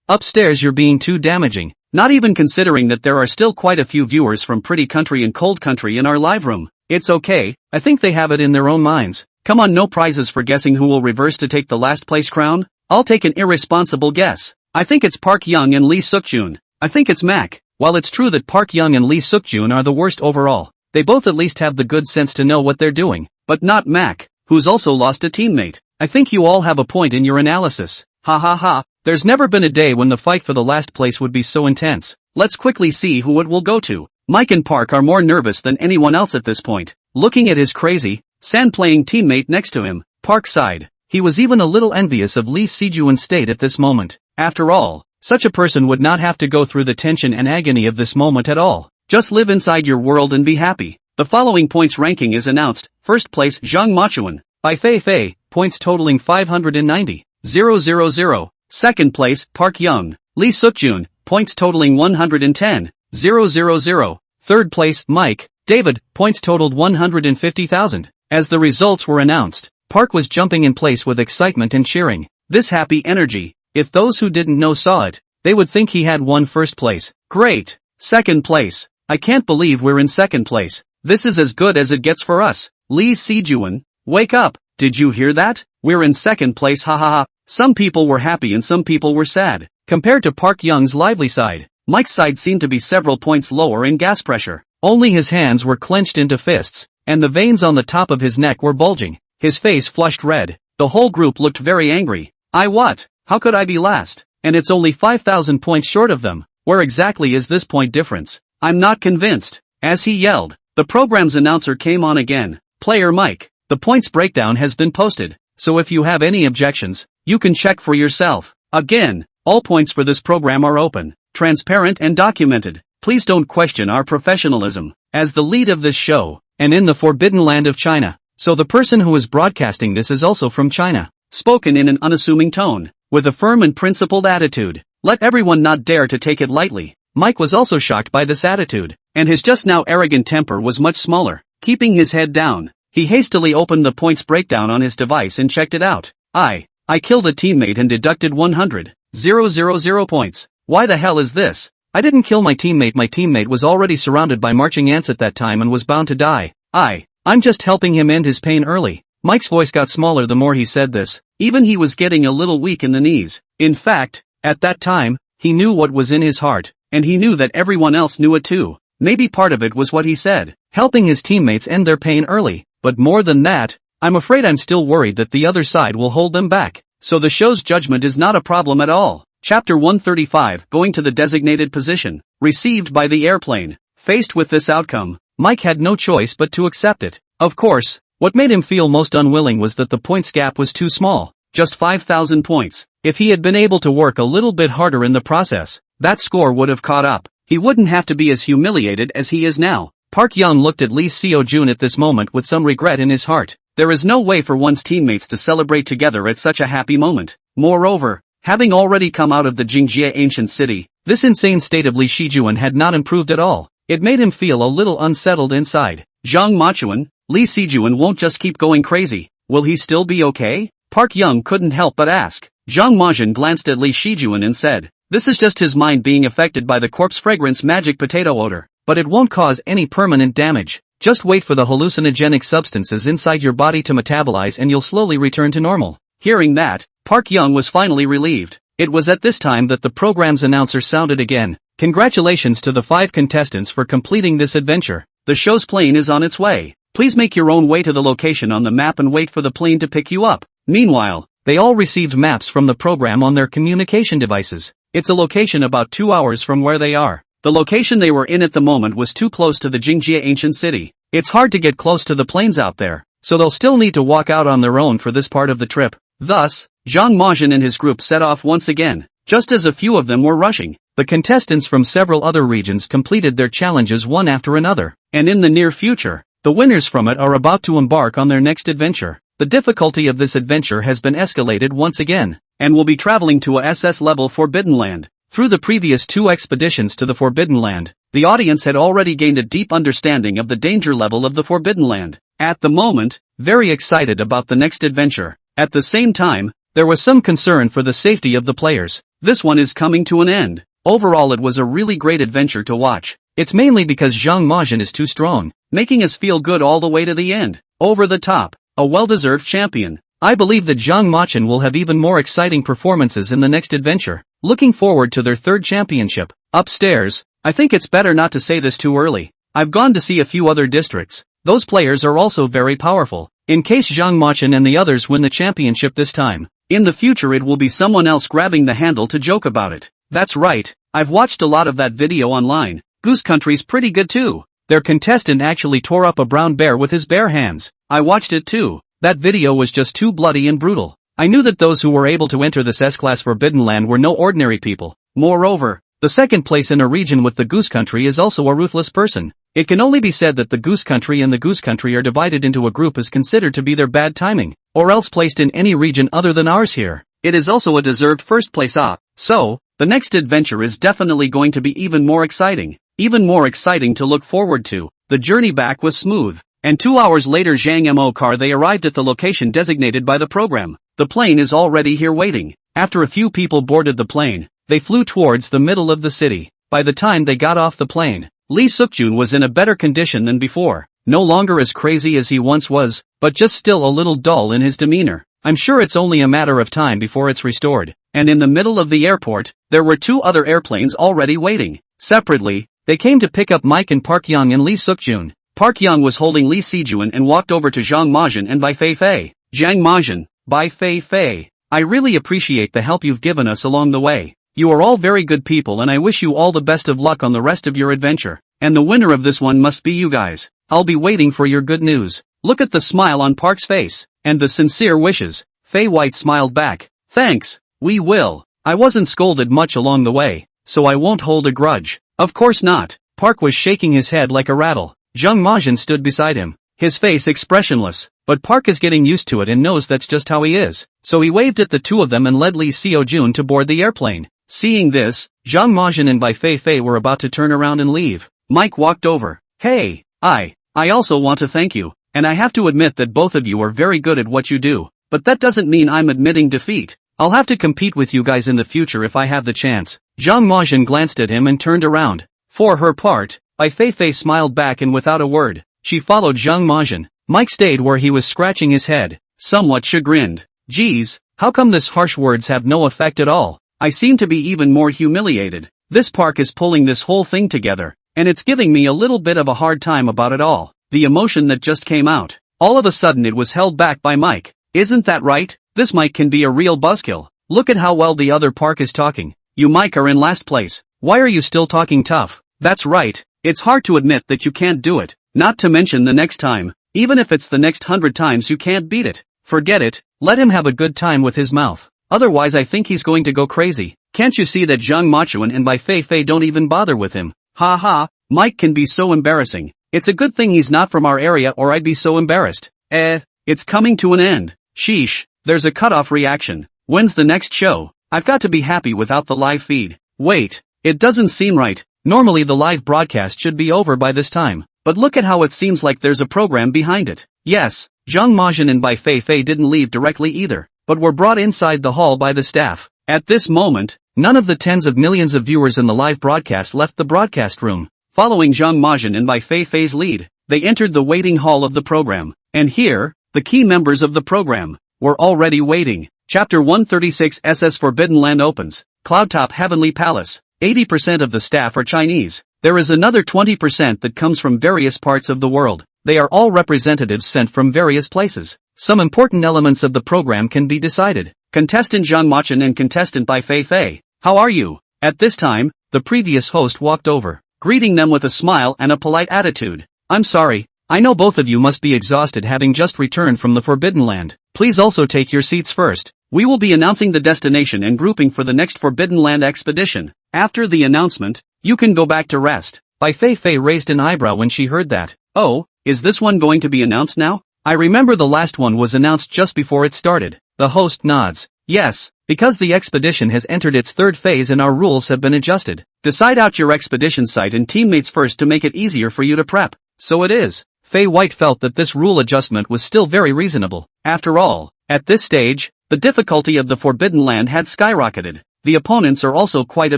Upstairs you're being too damaging, not even considering that there are still quite a few viewers from Pretty Country and Cold Country in our live room. It's okay, I think they have it in their own minds. Come on, no prizes for guessing who will reverse to take the last place crown? I'll take an irresponsible guess. I think it's Park Young and Lee Suk-jun. I think it's Mac. While it's true that Park Young and Lee Suk-jun are the worst overall, they both at least have the good sense to know what they're doing. But not Mac, who's also lost a teammate. I think you all have a point in your analysis. Ha ha ha. There's never been a day when the fight for the last place would be so intense. Let's quickly see who it will go to. Mike and Park are more nervous than anyone else at this point. Looking at his crazy, sand-playing teammate next to him, Park sighed. He was even a little envious of Lee Si-jun's state at this moment. After all, such a person would not have to go through the tension and agony of this moment at all. Just live inside your world and be happy. The following points ranking is announced. First place Zhang Machuan, Bai Feifei, points totaling 590,000. Second place Park Young, Lee Suk-jun, points totaling 110,000. Third place Mike, David, points totaled 150,000. As the results were announced, Park was jumping in place with excitement and cheering. This happy energy, if those who didn't know saw it, they would think he had won first place. Great! Second place. I can't believe we're in second place. This is as good as it gets for us. Lee Si-jun, wake up, did you hear that? We're in second place, ha ha ha. Some people were happy and some people were sad. Compared to Park Young's lively side, Mike's side seemed to be several points lower in gas pressure. Only his hands were clenched into fists, and the veins on the top of his neck were bulging. His face flushed red. The whole group looked very angry. What? How could I be last? And it's only 5,000 points short of them. Where exactly is this point difference? I'm not convinced. As he yelled, the program's announcer came on again. Player Mike, the points breakdown has been posted, so if you have any objections, you can check for yourself. Again, all points for this program are open, transparent and documented. Please don't question our professionalism. As the lead of this show, and in the forbidden land of China, so the person who is broadcasting this is also from China. Spoken in an unassuming tone, with a firm and principled attitude. Let everyone not dare to take it lightly. Mike was also shocked by this attitude, and his just now arrogant temper was much smaller. Keeping his head down, he hastily opened the points breakdown on his device and checked it out. I killed a teammate and deducted 100,000 points. Why the hell is this? I didn't kill my teammate. My teammate was already surrounded by marching ants at that time and was bound to die. I'm just helping him end his pain early. Mike's voice got smaller the more he said this. Even he was getting a little weak in the knees. In fact, at that time, he knew what was in his heart, and he knew that everyone else knew it too. Maybe part of it was what he said, helping his teammates end their pain early. But more than that, I'm afraid I'm still worried that the other side will hold them back. So the show's judgment is not a problem at all. Chapter 135, going to the designated position, received by the airplane. Faced with this outcome, Mike had no choice but to accept it. Of course, what made him feel most unwilling was that the points gap was too small, just 5,000 points. If he had been able to work a little bit harder in the process, that score would have caught up. He wouldn't have to be as humiliated as he is now. Park Young looked at Lee Si-jun at this moment with some regret in his heart. There is no way for one's teammates to celebrate together at such a happy moment. Moreover, having already come out of the Jingjie ancient city, this insane state of Lee Si-jun had not improved at all. It made him feel a little unsettled inside. Zhang Machuan, Lee Si-jun won't just keep going crazy. Will he still be okay? Park Young couldn't help but ask. Zhang Machuan glanced at Lee Si-jun and said, this is just his mind being affected by the corpse fragrance magic potato odor. But it won't cause any permanent damage. Just wait for the hallucinogenic substances inside your body to metabolize and you'll slowly return to normal. Hearing that, Park Young was finally relieved. It was at this time that the program's announcer sounded again. Congratulations to the 5 contestants for completing this adventure. The show's plane is on its way. Please make your own way to the location on the map and wait for the plane to pick you up. Meanwhile, they all received maps from the program on their communication devices. It's a location about 2 hours from where they are. The location they were in at the moment was too close to the Jingjie ancient city. It's hard to get close to the planes out there, so they'll still need to walk out on their own for this part of the trip. Thus, Zhang Machuan and his group set off once again, just as a few of them were rushing. The contestants from several other regions completed their challenges one after another, and in the near future, the winners from it are about to embark on their next adventure. The difficulty of this adventure has been escalated once again, and will be traveling to a SS-level Forbidden Land. Through the previous 2 expeditions to the Forbidden Land, the audience had already gained a deep understanding of the danger level of the Forbidden Land. At the moment, very excited about the next adventure. At the same time, there was some concern for the safety of the players. This one is coming to an end. Overall, it was a really great adventure to watch. It's mainly because Zhang Machuan is too strong, making us feel good all the way to the end. Over the top. a well-deserved champion. I believe that Zhang Machin will have even more exciting performances in the next adventure. Looking forward to their third championship. Upstairs, I think it's better not to say this too early. I've gone to see a few other districts. Those players are also very powerful. In case Zhang Machin and the others win the championship this time, in the future it will be someone else grabbing the handle to joke about it. That's right, I've watched a lot of that video online. Goose Country's pretty good too. Their contestant actually tore up a brown bear with his bare hands. I watched it too. That video was just too bloody and brutal. I knew that those who were able to enter this S-Class Forbidden Land were no ordinary people. Moreover, the second place in a region with the Goose Country is also a ruthless person. It can only be said that the Goose Country and the Goose Country are divided into a group as considered to be their bad timing, or else placed in any region other than ours here. It is also a deserved first place So, the next adventure is definitely going to be even more exciting to look forward to. The journey back was smooth, and 2 hours later Zhang Mo car they arrived at the location designated by the program. The plane is already here waiting. After a few people boarded the plane, they flew towards the middle of the city. By the time they got off the plane, Lee Sukjun was in a better condition than before, no longer as crazy as he once was, but just still a little dull in his demeanor. I'm sure it's only a matter of time before it's restored. And in the middle of the airport, there were 2 other airplanes already waiting. Separately, they came to pick up Mike and Park Yang and Lee Sukjun. Park Yang was holding Lee Sijun and walked over to Zhang Majin and Bai Feifei. Zhang Majin, Bai Feifei, I really appreciate the help you've given us along the way. You are all very good people and I wish you all the best of luck on the rest of your adventure. And the winner of this one must be you guys. I'll be waiting for your good news. Look at the smile on Park's face, and the sincere wishes. Fei White smiled back. Thanks, we will. I wasn't scolded much along the way, so I won't hold a grudge. Of course not. Park was shaking his head like a rattle. Zhang Majin stood beside him, his face expressionless, but Park is getting used to it and knows that's just how he is. So he waved at the 2 of them and led Lee Seojun to board the airplane. Seeing this, Zhang Majin and Bai Feifei were about to turn around and leave. Mike walked over. Hey, I also want to thank you, and I have to admit that both of you are very good at what you do, but that doesn't mean I'm admitting defeat. I'll have to compete with you guys in the future if I have the chance. Zhang Majin glanced at him and turned around. For her part, Bai Feifei smiled back and without a word, she followed Zhang Majin. Mike stayed where he was scratching his head, somewhat chagrined. Geez, how come this harsh words have no effect at all? I seem to be even more humiliated. This Park is pulling this whole thing together, and it's giving me a little bit of a hard time about it all. The emotion that just came out, all of a sudden it was held back by Mike. Isn't that right? This Mike can be a real buzzkill. Look at how well the other Park is talking. You Mike are in last place. Why are you still talking tough? That's right, it's hard to admit that you can't do it. Not to mention the next time. Even if it's the next 100 times you can't beat it. Forget it, let him have a good time with his mouth. Otherwise I think he's going to go crazy. Can't you see that Zhang Machuan and Bai Feifei don't even bother with him? Ha ha, Mike can be so embarrassing. It's a good thing he's not from our area or I'd be so embarrassed. It's coming to an end. Sheesh, there's a cutoff reaction. When's the next show? I've got to be happy without the live feed. Wait, it doesn't seem right. Normally the live broadcast should be over by this time. But look at how it seems like there's a program behind it. Yes, Zhang Majin and Bai Feifei didn't leave directly either, but were brought inside the hall by the staff. At this moment, none of the tens of millions of viewers in the live broadcast left the broadcast room. Following Zhang Majin and Bai Feifei's lead, they entered the waiting hall of the program. And here, the key members of the program were already waiting. Chapter 136 SS Forbidden Land opens. Cloudtop Heavenly Palace. 80% of the staff are Chinese. There is another 20% that comes from various parts of the world. They are all representatives sent from various places. Some important elements of the program can be decided. Contestant Zhang Machin and contestant Bai Feifei. How are you? At this time, the previous host walked over, greeting them with a smile and a polite attitude. I'm sorry, I know both of you must be exhausted having just returned from the Forbidden Land. Please also take your seats first. We will be announcing the destination and grouping for the next Forbidden Land expedition. After the announcement, you can go back to rest. Bai Feifei raised an eyebrow when she heard that. Oh, is this one going to be announced now? I remember the last one was announced just before it started. The host nods. Yes, because the expedition has entered its third phase and our rules have been adjusted. Decide out your expedition site and teammates first to make it easier for you to prep. So it is. Fei White felt that this rule adjustment was still very reasonable. After all, at this stage, the difficulty of the Forbidden Land had skyrocketed. The opponents are also quite a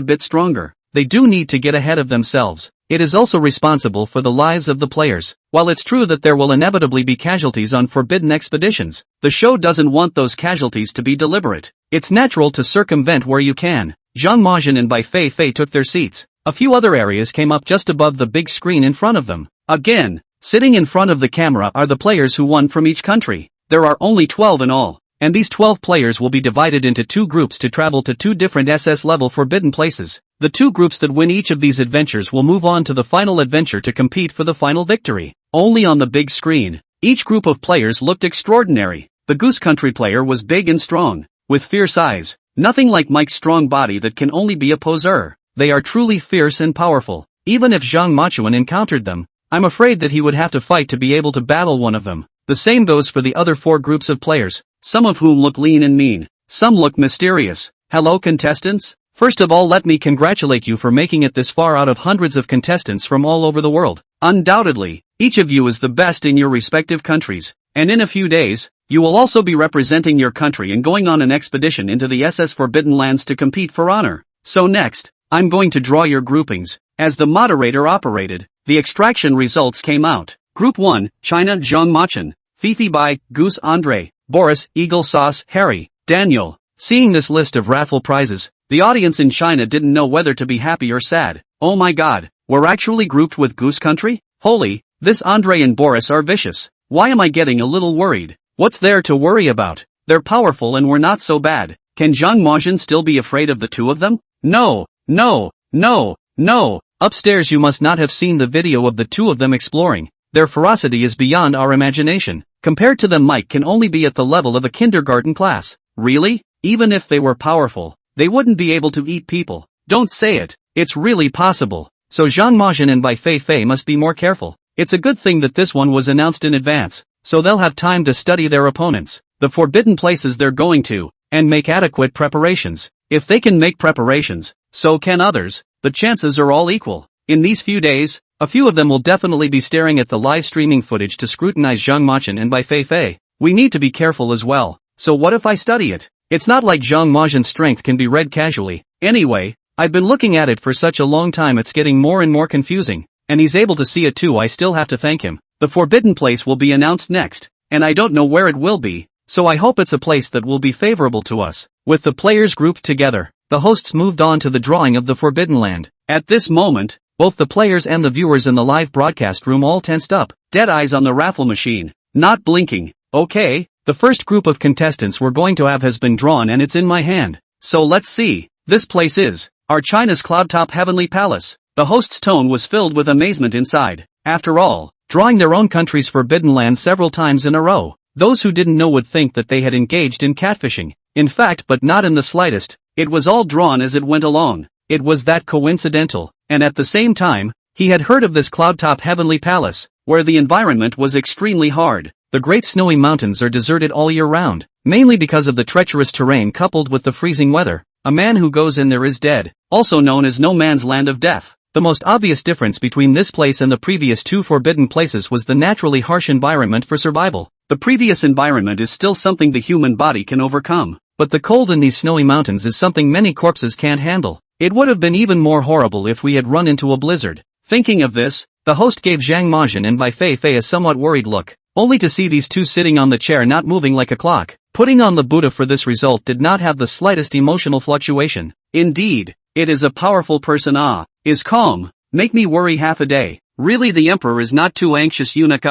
bit stronger. They do need to get ahead of themselves. it is also responsible for the lives of the players. While it's true that there will inevitably be casualties on forbidden expeditions, the show doesn't want those casualties to be deliberate. It's natural to circumvent where you can. Zhang Majin and Bai Feifei took their seats. A few other areas came up just above the big screen in front of them. Again, sitting in front of the camera are the players who won from each country. There are only 12 in all, and these 12 players will be divided into 2 groups to travel to 2 different SS-level forbidden places. The 2 groups that win each of these adventures will move on to the final adventure to compete for the final victory. Only on the big screen. Each group of players looked extraordinary. The Goose Country player was big and strong, with fierce eyes. Nothing like Mike's strong body that can only be a poser. They are truly fierce and powerful. Even if Zhang Machuan encountered them, I'm afraid that he would have to fight to be able to battle one of them. The same goes for the other 4 groups of players, some of whom look lean and mean. Some look mysterious. Hello contestants? First of all, let me congratulate you for making it this far out of hundreds of contestants from all over the world. Undoubtedly, each of you is the best in your respective countries, and in a few days, you will also be representing your country and going on an expedition into the SS Forbidden Lands to compete for honor. So next, I'm going to draw your groupings. As the moderator operated, the extraction results came out. Group 1, China Zhang Machin, Fifi Bai, Goose Andre, Boris, Eagle Sauce, Harry, Daniel. Seeing this list of raffle prizes, the audience in China didn't know whether to be happy or sad. Oh my god, we're actually grouped with Goose Country? Holy, this Andre and Boris are vicious. Why am I getting a little worried? What's there to worry about? They're powerful and we're not so bad. Can Zhang Majin still be afraid of the 2 of them? No, no, no, no. Upstairs you must not have seen the video of the 2 of them exploring. Their ferocity is beyond our imagination. Compared to them, Mike can only be at the level of a kindergarten class. Really? Even if they were powerful, they wouldn't be able to eat people. Don't say it. It's really possible. So Zhang Majin and Bai Feifei must be more careful. It's a good thing that this one was announced in advance, so they'll have time to study their opponents, the forbidden places they're going to, and make adequate preparations. If they can make preparations, so can others. The chances are all equal. In these few days, a few of them will definitely be staring at the live streaming footage to scrutinize Zhang Machin and Bai Feifei. We need to be careful as well. So what if I study it? It's not like Zhang Majin's strength can be read casually. Anyway, I've been looking at it for such a long time, it's getting more and more confusing. And he's able to see it too. I still have to thank him. The forbidden place will be announced next, and I don't know where it will be, so I hope it's a place that will be favorable to us. With the players grouped together, the hosts moved on to the drawing of the Forbidden Land. At this moment, both the players and the viewers in the live broadcast room all tensed up, dead eyes on the raffle machine, not blinking. Okay, the first group of contestants we're going to have has been drawn and it's in my hand. So let's see. This place is our China's cloud-top heavenly palace. The host's tone was filled with amazement inside. After all, drawing their own country's forbidden land several times in a row, those who didn't know would think that they had engaged in catfishing. In fact, but not in the slightest, it was all drawn as it went along. It was that coincidental, and at the same time, he had heard of this cloud-top heavenly palace, where the environment was extremely hard. The great snowy mountains are deserted all year round, mainly because of the treacherous terrain coupled with the freezing weather. A man who goes in there is dead, also known as no man's land of death. The most obvious difference between this place and the previous 2 forbidden places was the naturally harsh environment for survival. The previous environment is still something the human body can overcome, but the cold in these snowy mountains is something many corpses can't handle. It would have been even more horrible if we had run into a blizzard. Thinking of this, the host gave Zhang Majin and Bai Feifei a somewhat worried look, only to see these 2 sitting on the chair not moving like a clock. Putting on the Buddha for this result did not have the slightest emotional fluctuation. Indeed, it is a powerful person. Is calm, make me worry half a day. Really, the emperor is not too anxious. Eunuch.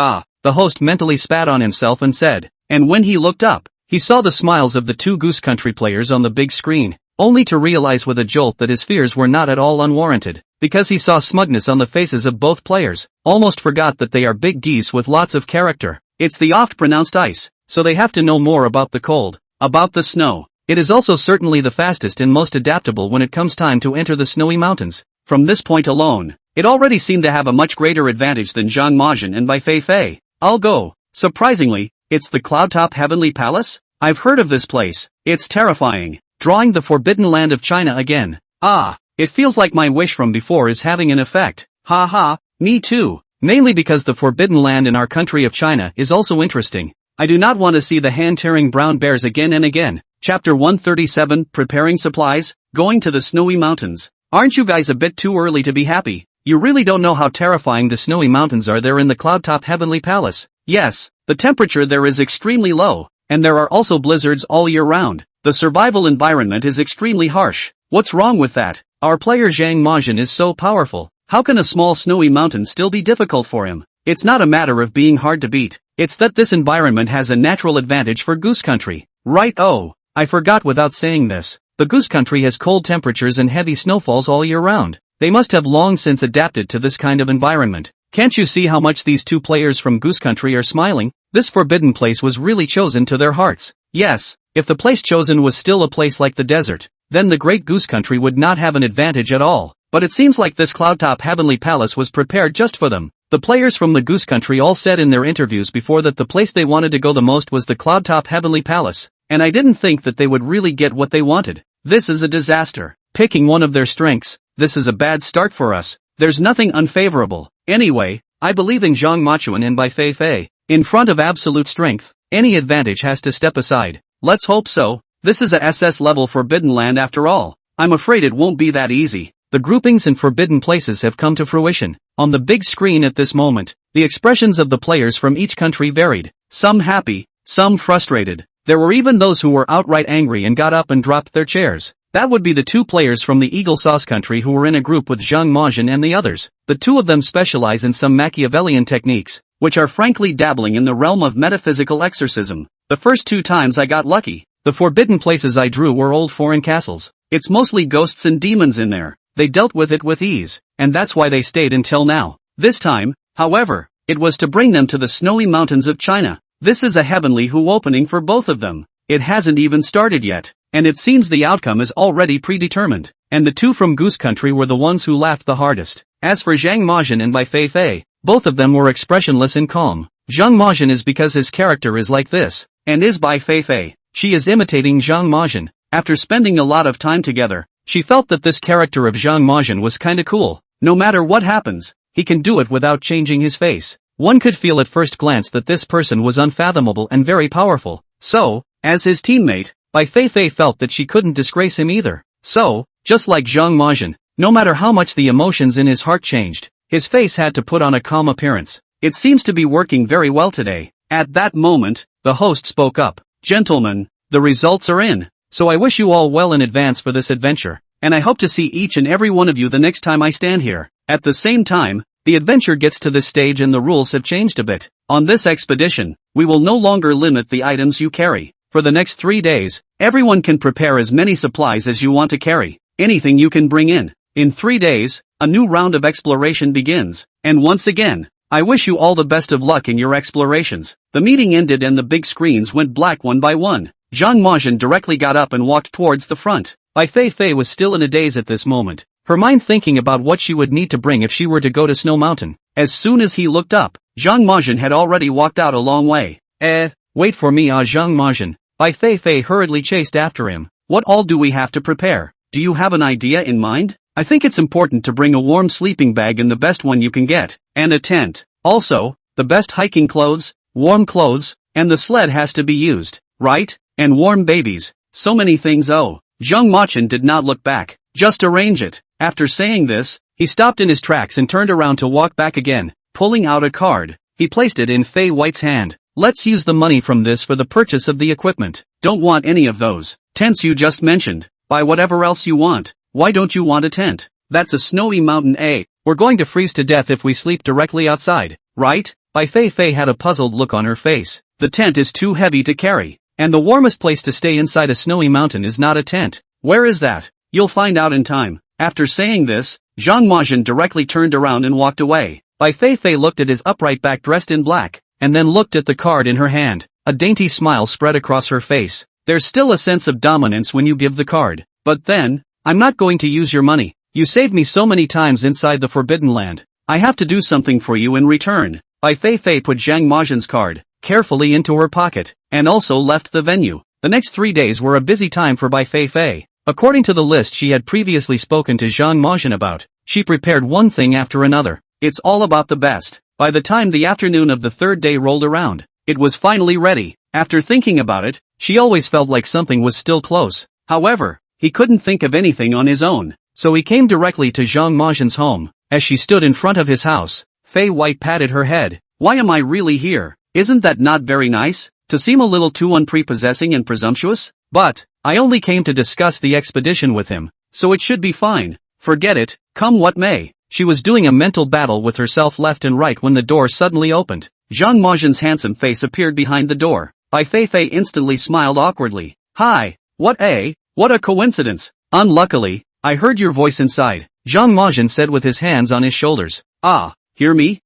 The host mentally spat on himself and said, and when he looked up, he saw the smiles of the 2 Goose Country players on the big screen, only to realize with a jolt that his fears were not at all unwarranted, because he saw smugness on the faces of both players. Almost forgot that they are big geese with lots of character. It's the oft-pronounced ice, so they have to know more about the cold, about the snow. It is also certainly the fastest and most adaptable when it comes time to enter the snowy mountains. From this point alone, it already seemed to have a much greater advantage than Zhang Majin and Bai Feifei. I'll go. Surprisingly, it's the Cloudtop Heavenly Palace? I've heard of this place. It's terrifying. Drawing the forbidden land of China again. It feels like my wish from before is having an effect. Ha, me too. Mainly because the forbidden land in our country of China is also interesting. I do not want to see the hand-tearing brown bears again and again. Chapter 137, Preparing Supplies, Going to the Snowy Mountains. Aren't you guys a bit too early to be happy? You really don't know how terrifying the snowy mountains are there in the cloud-top heavenly palace. Yes, the temperature there is extremely low, and there are also blizzards all year round. The survival environment is extremely harsh. What's wrong with that? Our player Zhang Majin is so powerful. How can a small snowy mountain still be difficult for him? It's not a matter of being hard to beat. It's that this environment has a natural advantage for Goose Country. Right? Oh, I forgot without saying this. The Goose Country has cold temperatures and heavy snowfalls all year round. They must have long since adapted to this kind of environment. Can't you see how much these two players from Goose Country are smiling? This forbidden place was really chosen to their hearts. Yes, if the place chosen was still a place like the desert, then the Great Goose Country would not have an advantage at all. But it seems like this cloud-top heavenly palace was prepared just for them. The players from the Goose Country all said in their interviews before that the place they wanted to go the most was the cloud-top heavenly palace, and I didn't think that they would really get what they wanted. This is a disaster. Picking one of their strengths, this is a bad start for us. There's nothing unfavorable. Anyway, I believe in Zhang Machuan and Bai Feifei. In front of absolute strength, any advantage has to step aside. Let's hope so. This is a SS level Forbidden Land after all. I'm afraid it won't be that easy. The groupings and forbidden places have come to fruition. On the big screen at this moment, the expressions of the players from each country varied. Some happy, some frustrated. There were even those who were outright angry and got up and dropped their chairs. That would be the two players from the Eagle Sauce country who were in a group with Zhang Majin and the others. The two of them specialize in some Machiavellian techniques, which are frankly dabbling in the realm of metaphysical exorcism. The first 2 times I got lucky. The forbidden places I drew were old foreign castles. It's mostly ghosts and demons in there. They dealt with it with ease, and that's why they stayed until now. This time, however, it was to bring them to the snowy mountains of China. This is a heavenly Hu opening for both of them. It hasn't even started yet, and it seems the outcome is already predetermined, and the two from Goose Country were the ones who laughed the hardest. As for Zhang Majin and Bai Feifei, both of them were expressionless and calm. Zhang Majin is because his character is like this, and is Bai Feifei. She is imitating Zhang Majin. After spending a lot of time together, she felt that this character of Zhang Majin was kinda cool. No matter what happens, he can do it without changing his face. One could feel at first glance that this person was unfathomable and very powerful. So, as his teammate, Bai Feifei felt that she couldn't disgrace him either. So, just like Zhang Majin, no matter how much the emotions in his heart changed, his face had to put on a calm appearance. It seems to be working very well today. At that moment, the host spoke up. Gentlemen, the results are in. So I wish you all well in advance for this adventure, and I hope to see each and every one of you the next time I stand here. At the same time, the adventure gets to this stage and the rules have changed a bit. On this expedition, we will no longer limit the items you carry. For the next 3 days, everyone can prepare as many supplies as you want to carry. Anything you can bring in. In 3 days, a new round of exploration begins. And once again, I wish you all the best of luck in your explorations. The meeting ended and the big screens went black one by one. Zhang Majin directly got up and walked towards the front. Bai Feifei was still in a daze at this moment, her mind thinking about what she would need to bring if she were to go to Snow Mountain. As soon as he looked up, Zhang Majin had already walked out a long way. Wait for me, Zhang Majin. Bai Feifei hurriedly chased after him. What all do we have to prepare? Do you have an idea in mind? I think it's important to bring a warm sleeping bag and the best one you can get, and a tent. Also, the best hiking clothes, warm clothes, and the sled has to be used, right? And warm babies. So many things. Oh. Zhang Majin did not look back. Just arrange it. After saying this, he stopped in his tracks and turned around to walk back again. Pulling out a card, he placed it in Fei White's hand. Let's use the money from this for the purchase of the equipment. Don't want any of those tents you just mentioned. Buy whatever else you want. Why don't you want a tent? That's a snowy mountain. We're going to freeze to death if we sleep directly outside, right? Bai Feifei had a puzzled look on her face. The tent is too heavy to carry. And the warmest place to stay inside a snowy mountain is not a tent. Where is that? You'll find out in time. After saying this, Zhang Majin directly turned around and walked away. Bai Feifei looked at his upright back dressed in black, and then looked at the card in her hand. A dainty smile spread across her face. There's still a sense of dominance when you give the card. But then, I'm not going to use your money. You saved me so many times inside the Forbidden Land. I have to do something for you in return. Bai Feifei put Zhang Majin's card carefully into her pocket, and also left the venue. The next 3 days were a busy time for Bai Feifei. According to the list she had previously spoken to Zhang Majin about, she prepared one thing after another. It's all about the best. By the time the afternoon of the 3rd day rolled around, it was finally ready. After thinking about it, she always felt like something was still close. However, he couldn't think of anything on his own, so he came directly to Zhang Majin's home. As she stood in front of his house, Fei White patted her head. Why am I really here? Isn't that not very nice? To seem a little too unprepossessing and presumptuous? But, I only came to discuss the expedition with him, so it should be fine. Forget it, come what may. She was doing a mental battle with herself left and right when the door suddenly opened. Zhang Majian's handsome face appeared behind the door. Bai Feifei instantly smiled awkwardly. Hi, what a coincidence. Unluckily, I heard your voice inside, Zhang Majian said with his hands on his shoulders. Ah, hear me?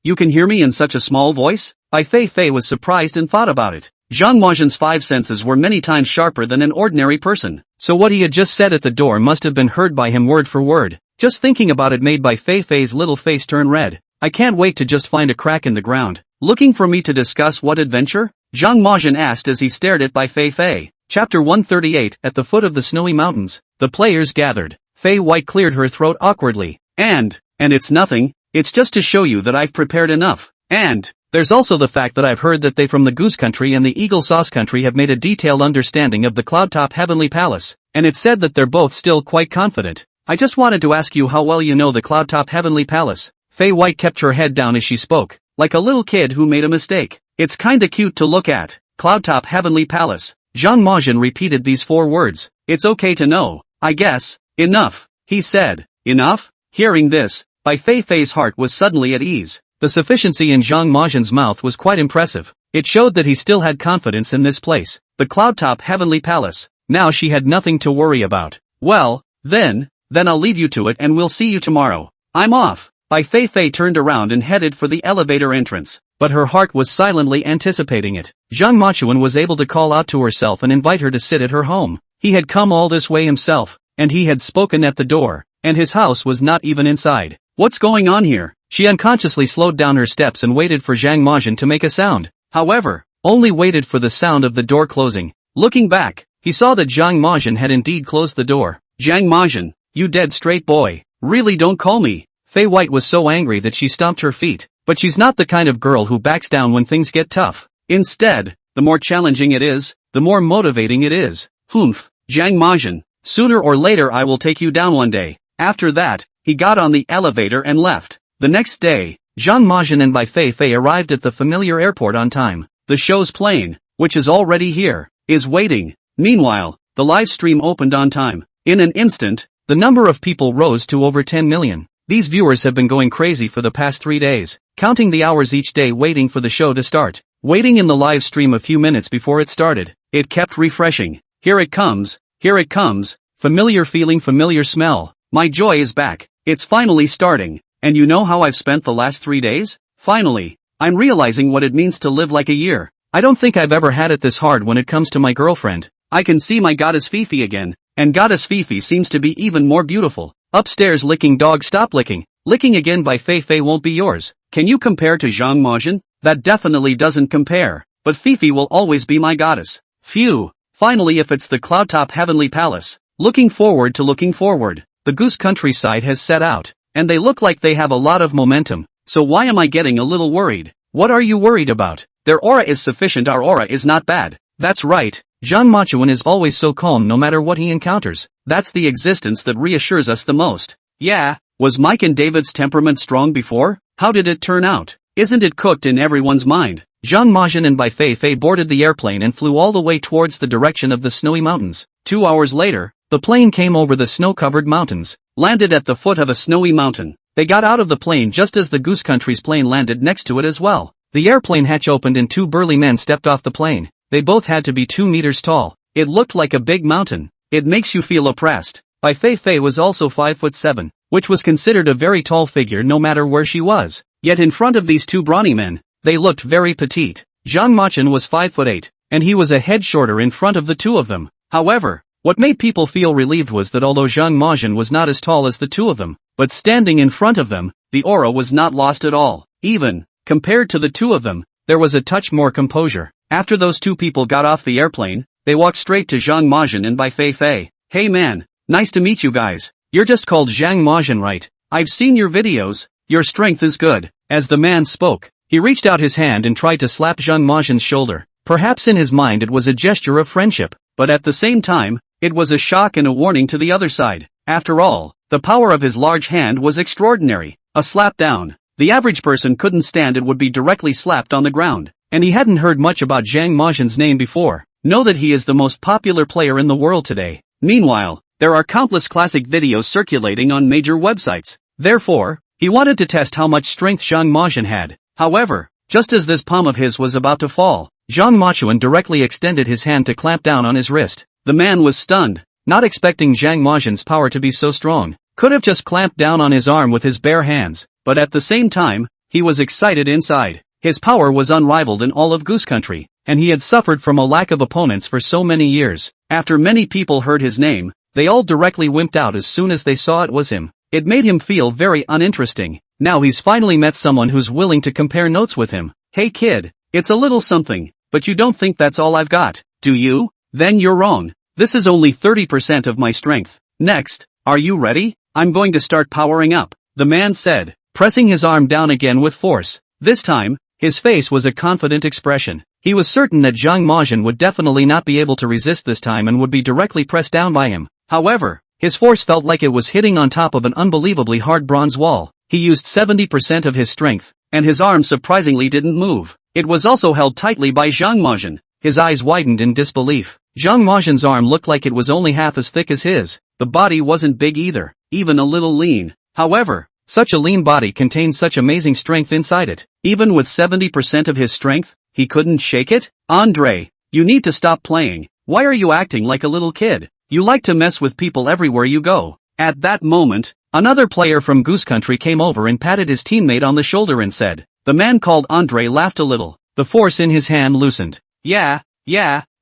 You can hear me in such a small voice? Bai Feifei was surprised and thought about it. Zhang Majian's 5 senses were many times sharper than an ordinary person, so what he had just said at the door must have been heard by him word for word. Just thinking about it made Bai Feifei's little face turn red. I can't wait to just find a crack in the ground. Looking for me to discuss what adventure? Zhang Majian asked as he stared at Bai Feifei. Chapter 138. At the foot of the snowy mountains, the players gathered. Fei White cleared her throat awkwardly. And it's nothing, it's just to show you that I've prepared enough. And there's also the fact that I've heard that they from the Goose Country and the Eagle Sauce Country have made a detailed understanding of the Cloudtop Heavenly Palace, and it's said that they're both still quite confident. I just wanted to ask you how well you know the Cloudtop Heavenly Palace. Fei White kept her head down as she spoke, like a little kid who made a mistake. It's kinda cute to look at. Cloudtop Heavenly Palace. Zhang Majian repeated these 4 words. It's okay to know, I guess. Enough, he said. Enough? Hearing this, Bai Feifei's heart was suddenly at ease. The sufficiency in Zhang Majian's mouth was quite impressive. It showed that he still had confidence in this place, the Cloudtop Heavenly Palace. Now she had nothing to worry about. Well, then I'll leave you to it and we'll see you tomorrow. I'm off. Bai Feifei turned around and headed for the elevator entrance, but her heart was silently anticipating it. Zhang Machuan was able to call out to herself and invite her to sit at her home. He had come all this way himself, and he had spoken at the door, and his house was not even inside. What's going on here? She unconsciously slowed down her steps and waited for Zhang Majian to make a sound. However, only waited for the sound of the door closing. Looking back, he saw that Zhang Majian had indeed closed the door. Zhang Majian, you dead straight boy. Really don't call me. Fei White was so angry that she stomped her feet, but she's not the kind of girl who backs down when things get tough. Instead, the more challenging it is, the more motivating it is. Humph, Zhang Majian, sooner or later I will take you down one day. After that, he got on the elevator and left. The next day, Zhang Majian and Bai Feifei arrived at the familiar airport on time. The show's plane, which is already here, is waiting. Meanwhile, the live stream opened on time. In an instant, the number of people rose to over 10 million. These viewers have been going crazy for the past 3 days, counting the hours each day waiting for the show to start. Waiting in the live stream a few minutes before it started, it kept refreshing. Here it comes, familiar feeling, familiar smell. My joy is back, it's finally starting. And you know how I've spent the last 3 days? Finally, I'm realizing what it means to live like a year. I don't think I've ever had it this hard when it comes to my girlfriend. I can see my goddess Fifi again, and goddess Fifi seems to be even more beautiful. Upstairs licking dog, stop licking. Licking again Bai Feifei won't be yours. Can you compare to Zhang Majian? That definitely doesn't compare. But Fifi will always be my goddess. Phew. Finally, if it's the Cloudtop Heavenly Palace. Looking forward. The Goose Countryside has set out, and they look like they have a lot of momentum. So why am I getting a little worried? What are you worried about? Their aura is sufficient, our aura is not bad. That's right. Zhang Machuan is always so calm no matter what he encounters. That's the existence that reassures us the most. Yeah, was Mike and David's temperament strong before? How did it turn out? Isn't it cooked in everyone's mind? Zhang Majian and Bai Feifei boarded the airplane and flew all the way towards the direction of the snowy mountains. 2 hours later, the plane came over the snow-covered mountains, landed at the foot of a snowy mountain. They got out of the plane just as the Goose Country's plane landed next to it as well. The airplane hatch opened and 2 burly men stepped off the plane. They both had to be 2 meters tall. It looked like a big mountain. It makes you feel oppressed. Bai Feifei was also 5'7", which was considered a very tall figure no matter where she was. Yet in front of these 2 brawny men, they looked very petite. Zhang Machuan was 5'8", and he was a head shorter in front of the 2 of them. However, what made people feel relieved was that although Zhang Majian was not as tall as the 2 of them, but standing in front of them, the aura was not lost at all. Even, compared to the 2 of them, there was a touch more composure. After those 2 people got off the airplane, they walked straight to Zhang Majian and Bai Feifei. Hey man, nice to meet you guys. You're just called Zhang Majian, right? I've seen your videos, your strength is good. As the man spoke, he reached out his hand and tried to slap Zhang Majian's shoulder. Perhaps in his mind it was a gesture of friendship, but at the same time, it was a shock and a warning to the other side. After all, The power of his large hand was extraordinary. A slap down. The average person couldn't stand it, would be directly slapped on the ground. And he hadn't heard much about Zhang Mazhen's name before. Know that he is the most popular player in the world today. Meanwhile, there are countless classic videos circulating on major websites. Therefore, he wanted to test how much strength Zhang Mazhen had. However, just as this palm of his was about to fall, Zhang Mazhen directly extended his hand to clamp down on his wrist. The man was stunned, not expecting Zhang Mazhen's power to be so strong. Could have just clamped down on his arm with his bare hands, but at the same time, he was excited inside. His power was unrivaled in all of Goose Country, and he had suffered from a lack of opponents for so many years. After many people heard his name, they all directly wimped out as soon as they saw it was him. It made him feel very uninteresting. Now he's finally met someone who's willing to compare notes with him. Hey kid, it's a little something, but you don't think that's all I've got, do you? Then you're wrong. This is only 30% of my strength. Next, are you ready? I'm going to start powering up, the man said, pressing his arm down again with force. This time, his face was a confident expression. He was certain that Zhang Mazhen would definitely not be able to resist this time and would be directly pressed down by him. However, his force felt like it was hitting on top of an unbelievably hard bronze wall. He used 70% of his strength, and his arm surprisingly didn't move. It was also held tightly by Zhang Mazhen. His eyes widened in disbelief. Zhang Mazhen's arm looked like it was only half as thick as his. The body wasn't big either, even a little lean. However, such a lean body contained such amazing strength inside it. Even with 70% of his strength, he couldn't shake it? Andre, you need to stop playing. Why are you acting like a little kid? You like to mess with people everywhere you go. At that moment, another player from Goose Country came over and patted his teammate on the shoulder and said. The man called Andre laughed a little. The force in his hand loosened. Yeah,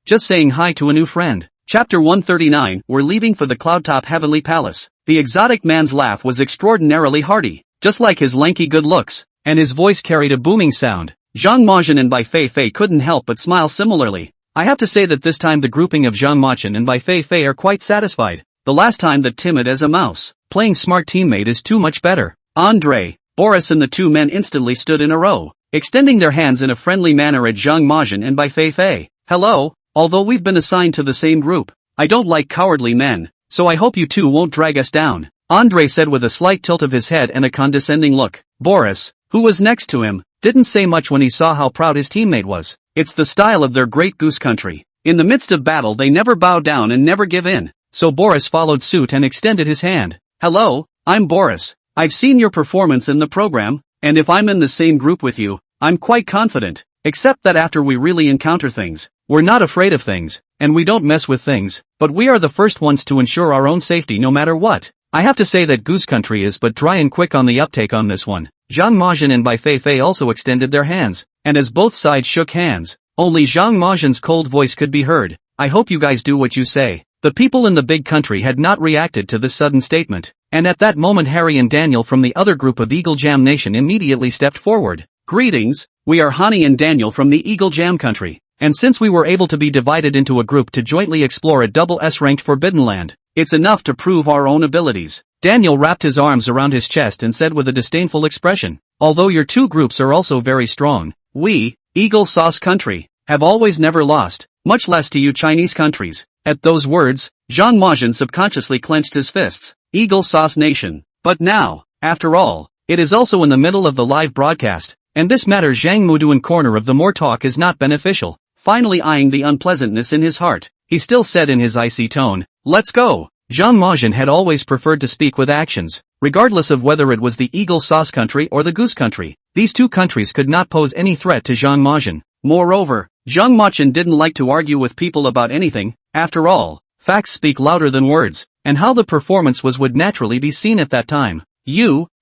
just saying hi to a new friend. Chapter 139, we're leaving for the Cloudtop Heavenly Palace. The exotic man's laugh was extraordinarily hearty, just like his lanky good looks, and his voice carried a booming sound. Zhang Mazhen and Bai Feifei couldn't help but smile similarly. I have to say that this time the grouping of Zhang Mazhen and Bai Feifei are quite satisfied. The last time that timid as a mouse, playing smart teammate is too much better. Andre, Boris and the two men instantly stood in a row, extending their hands in a friendly manner at Zhang Mazhen and Bai Feifei. Hello, although we've been assigned to the same group, I don't like cowardly men, so I hope you two won't drag us down, Andre said with a slight tilt of his head and a condescending look. Boris, who was next to him, didn't say much when he saw how proud his teammate was. It's the style of their great Goose Country. In the midst of battle they never bow down and never give in. So Boris followed suit and extended his hand. Hello, I'm Boris. I've seen your performance in the program, and if I'm in the same group with you, I'm quite confident, except that after we really encounter things, we're not afraid of things, and we don't mess with things, but we are the first ones to ensure our own safety no matter what. I have to say that Goose Country is but dry and quick on the uptake on this one. Zhang Mazhen and Bai Feifei also extended their hands, and as both sides shook hands, only Zhang Mazhen's cold voice could be heard. I hope you guys do what you say. The people in the big country had not reacted to this sudden statement, and at that moment Harry and Daniel from the other group of Eagle Jam Nation immediately stepped forward. Greetings, we are Hani and Daniel from the Eagle Jam Country, and since we were able to be divided into a group to jointly explore a double S-ranked Forbidden Land, it's enough to prove our own abilities. Daniel wrapped his arms around his chest and said with a disdainful expression, although your two groups are also very strong, we, Eagle Sauce Country, have always never lost, much less to you Chinese countries. At those words, Zhang Mazhen subconsciously clenched his fists. Eagle Sauce Nation. But now, after all, it is also in the middle of the live broadcast, and this matter Zhang Muduan corner of the more talk is not beneficial. Finally eyeing the unpleasantness in his heart, he still said in his icy tone, let's go. Zhang Mazhen had always preferred to speak with actions, regardless of whether it was the Eagle Sauce Country or the Goose Country. These two countries could not pose any threat to Zhang Mazhen. Moreover, Zhang Mazhen didn't like to argue with people about anything. After all, facts speak louder than words, and how the performance was would naturally be seen at that time.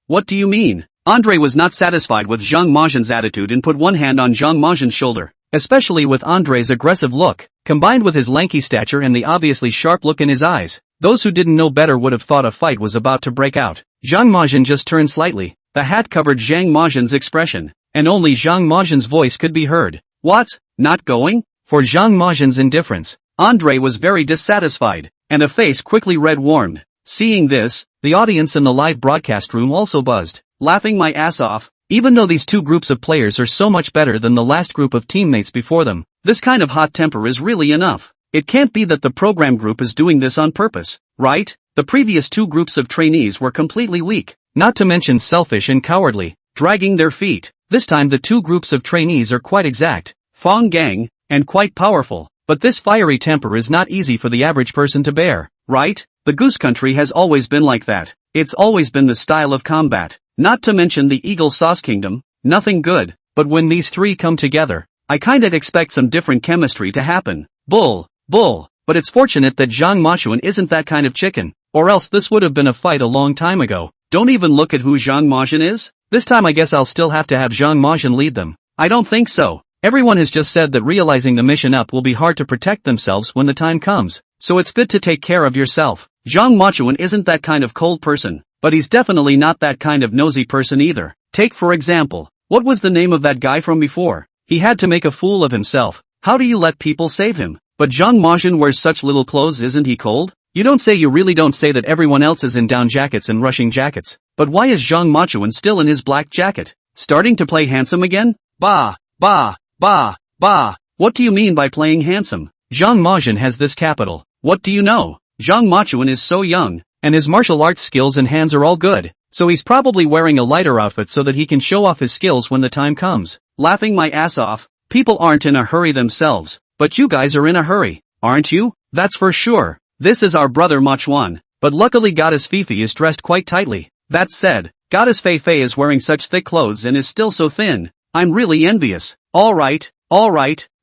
What do you mean? Andre was not satisfied with Zhang Mazhen's attitude and put one hand on Zhang Mazhen's shoulder, especially with Andre's aggressive look, combined with his lanky stature and the obviously sharp look in his eyes. Those who didn't know better would have thought a fight was about to break out. Zhang Mazhen just turned slightly. The hat covered Zhang Mazhen's expression, and only Zhang Mazhen's voice could be heard. What? Not going? For Zhang Mazhen's indifference, Andre was very dissatisfied, and a face quickly red-warmed. Seeing this, the audience in the live broadcast room also buzzed, laughing my ass off. Even though these two groups of players are so much better than the last group of teammates before them, this kind of hot temper is really enough. It can't be that the program group is doing this on purpose, right? The previous two groups of trainees were completely weak, not to mention selfish and cowardly, dragging their feet. This time the two groups of trainees are quite exact, Fong Gang, and quite powerful. But this fiery temper is not easy for the average person to bear, right? The Goose Country has always been like that. It's always been the style of combat. Not to mention the Eagle Sauce Kingdom, nothing good. But when these three come together, I kinda expect some different chemistry to happen. Bull. But it's fortunate that Zhang Machuan isn't that kind of chicken, or else this would have been a fight a long time ago. Don't even look at who Zhang Machuan is. This time I guess I'll still have to have Zhang Machuan lead them. I don't think so. Everyone has just said that realizing the mission up will be hard to protect themselves when the time comes, so it's good to take care of yourself. Zhang Machuan isn't that kind of cold person, but he's definitely not that kind of nosy person either. Take for example, what was the name of that guy from before? He had to make a fool of himself. How do you let people save him? But Zhang Machuan wears such little clothes, isn't he cold? You really don't say that everyone else is in down jackets and rushing jackets. But why is Zhang Machuan still in his black jacket? Starting to play handsome again? Bah. What do you mean by playing handsome? Zhang Machuan has this capital. What do you know? Zhang Machuan is so young, and his martial arts skills and hands are all good, so he's probably wearing a lighter outfit so that he can show off his skills when the time comes. Laughing my ass off. People aren't in a hurry themselves, but you guys are in a hurry, aren't you? That's for sure. This is our brother Machuan, but luckily Goddess Feifei is dressed quite tightly. That said, Goddess Feifei is wearing such thick clothes and is still so thin. I'm really envious. Alright,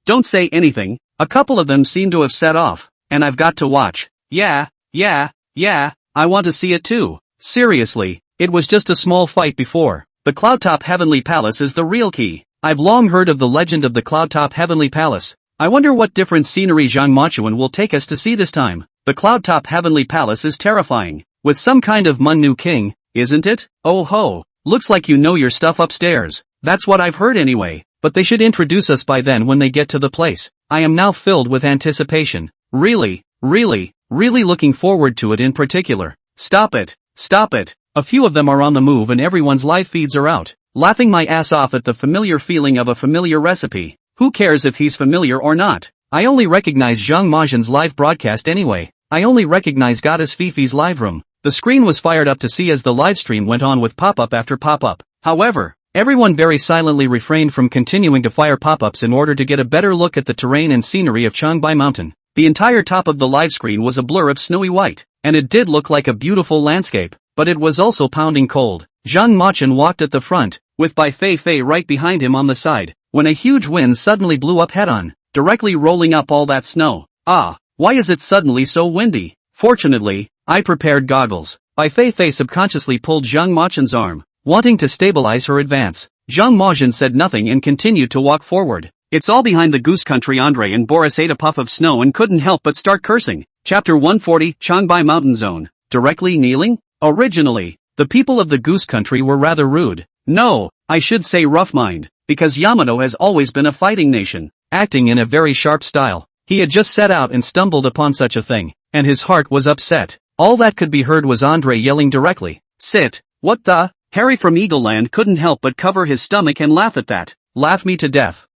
don't say anything. A couple of them seem to have set off, and I've got to watch. Yeah, I want to see it too. Seriously, it was just a small fight before. The Cloudtop Heavenly Palace is the real key. I've long heard of the legend of the Cloudtop Heavenly Palace. I wonder what different scenery Zhang Machuan will take us to see this time. The Cloudtop Heavenly Palace is terrifying, with some kind of Mun king, isn't it? Oh ho, looks like you know your stuff upstairs. That's what I've heard anyway, but they should introduce us by then when they get to the place. I am now filled with anticipation. Really looking forward to it in particular. Stop it. A few of them are on the move and everyone's live feeds are out. Laughing my ass off at the familiar feeling of a familiar recipe. Who cares if he's familiar or not? I only recognize Zhang Machuan's live broadcast anyway. I only recognize Goddess Feifei's live room. The screen was fired up to see as the live stream went on with pop-up after pop-up. However, everyone very silently refrained from continuing to fire pop-ups in order to get a better look at the terrain and scenery of Changbai Mountain. The entire top of the live screen was a blur of snowy white, and it did look like a beautiful landscape, but it was also pounding cold. Zhang Machuan walked at the front, with Bai Feifei right behind him on the side, when a huge wind suddenly blew up head-on, directly rolling up all that snow. Why is it suddenly so windy? Fortunately, I prepared goggles. Bai Feifei subconsciously pulled Zhang Machuan's arm, wanting to stabilize her advance. Zhang Machuan said nothing and continued to walk forward. It's all behind the Goose Country. Andre and Boris ate a puff of snow and couldn't help but start cursing. Chapter 140, Changbai Mountain Zone. Directly kneeling? Originally, the people of the Goose Country were rather rude. No, I should say rough-minded, because Yamato has always been a fighting nation, acting in a very sharp style. He had just set out and stumbled upon such a thing, and his heart was upset. All that could be heard was Andre yelling directly. Sit, what the? Harry from Eagleland couldn't help but cover his stomach and laugh at that. Laugh me to death.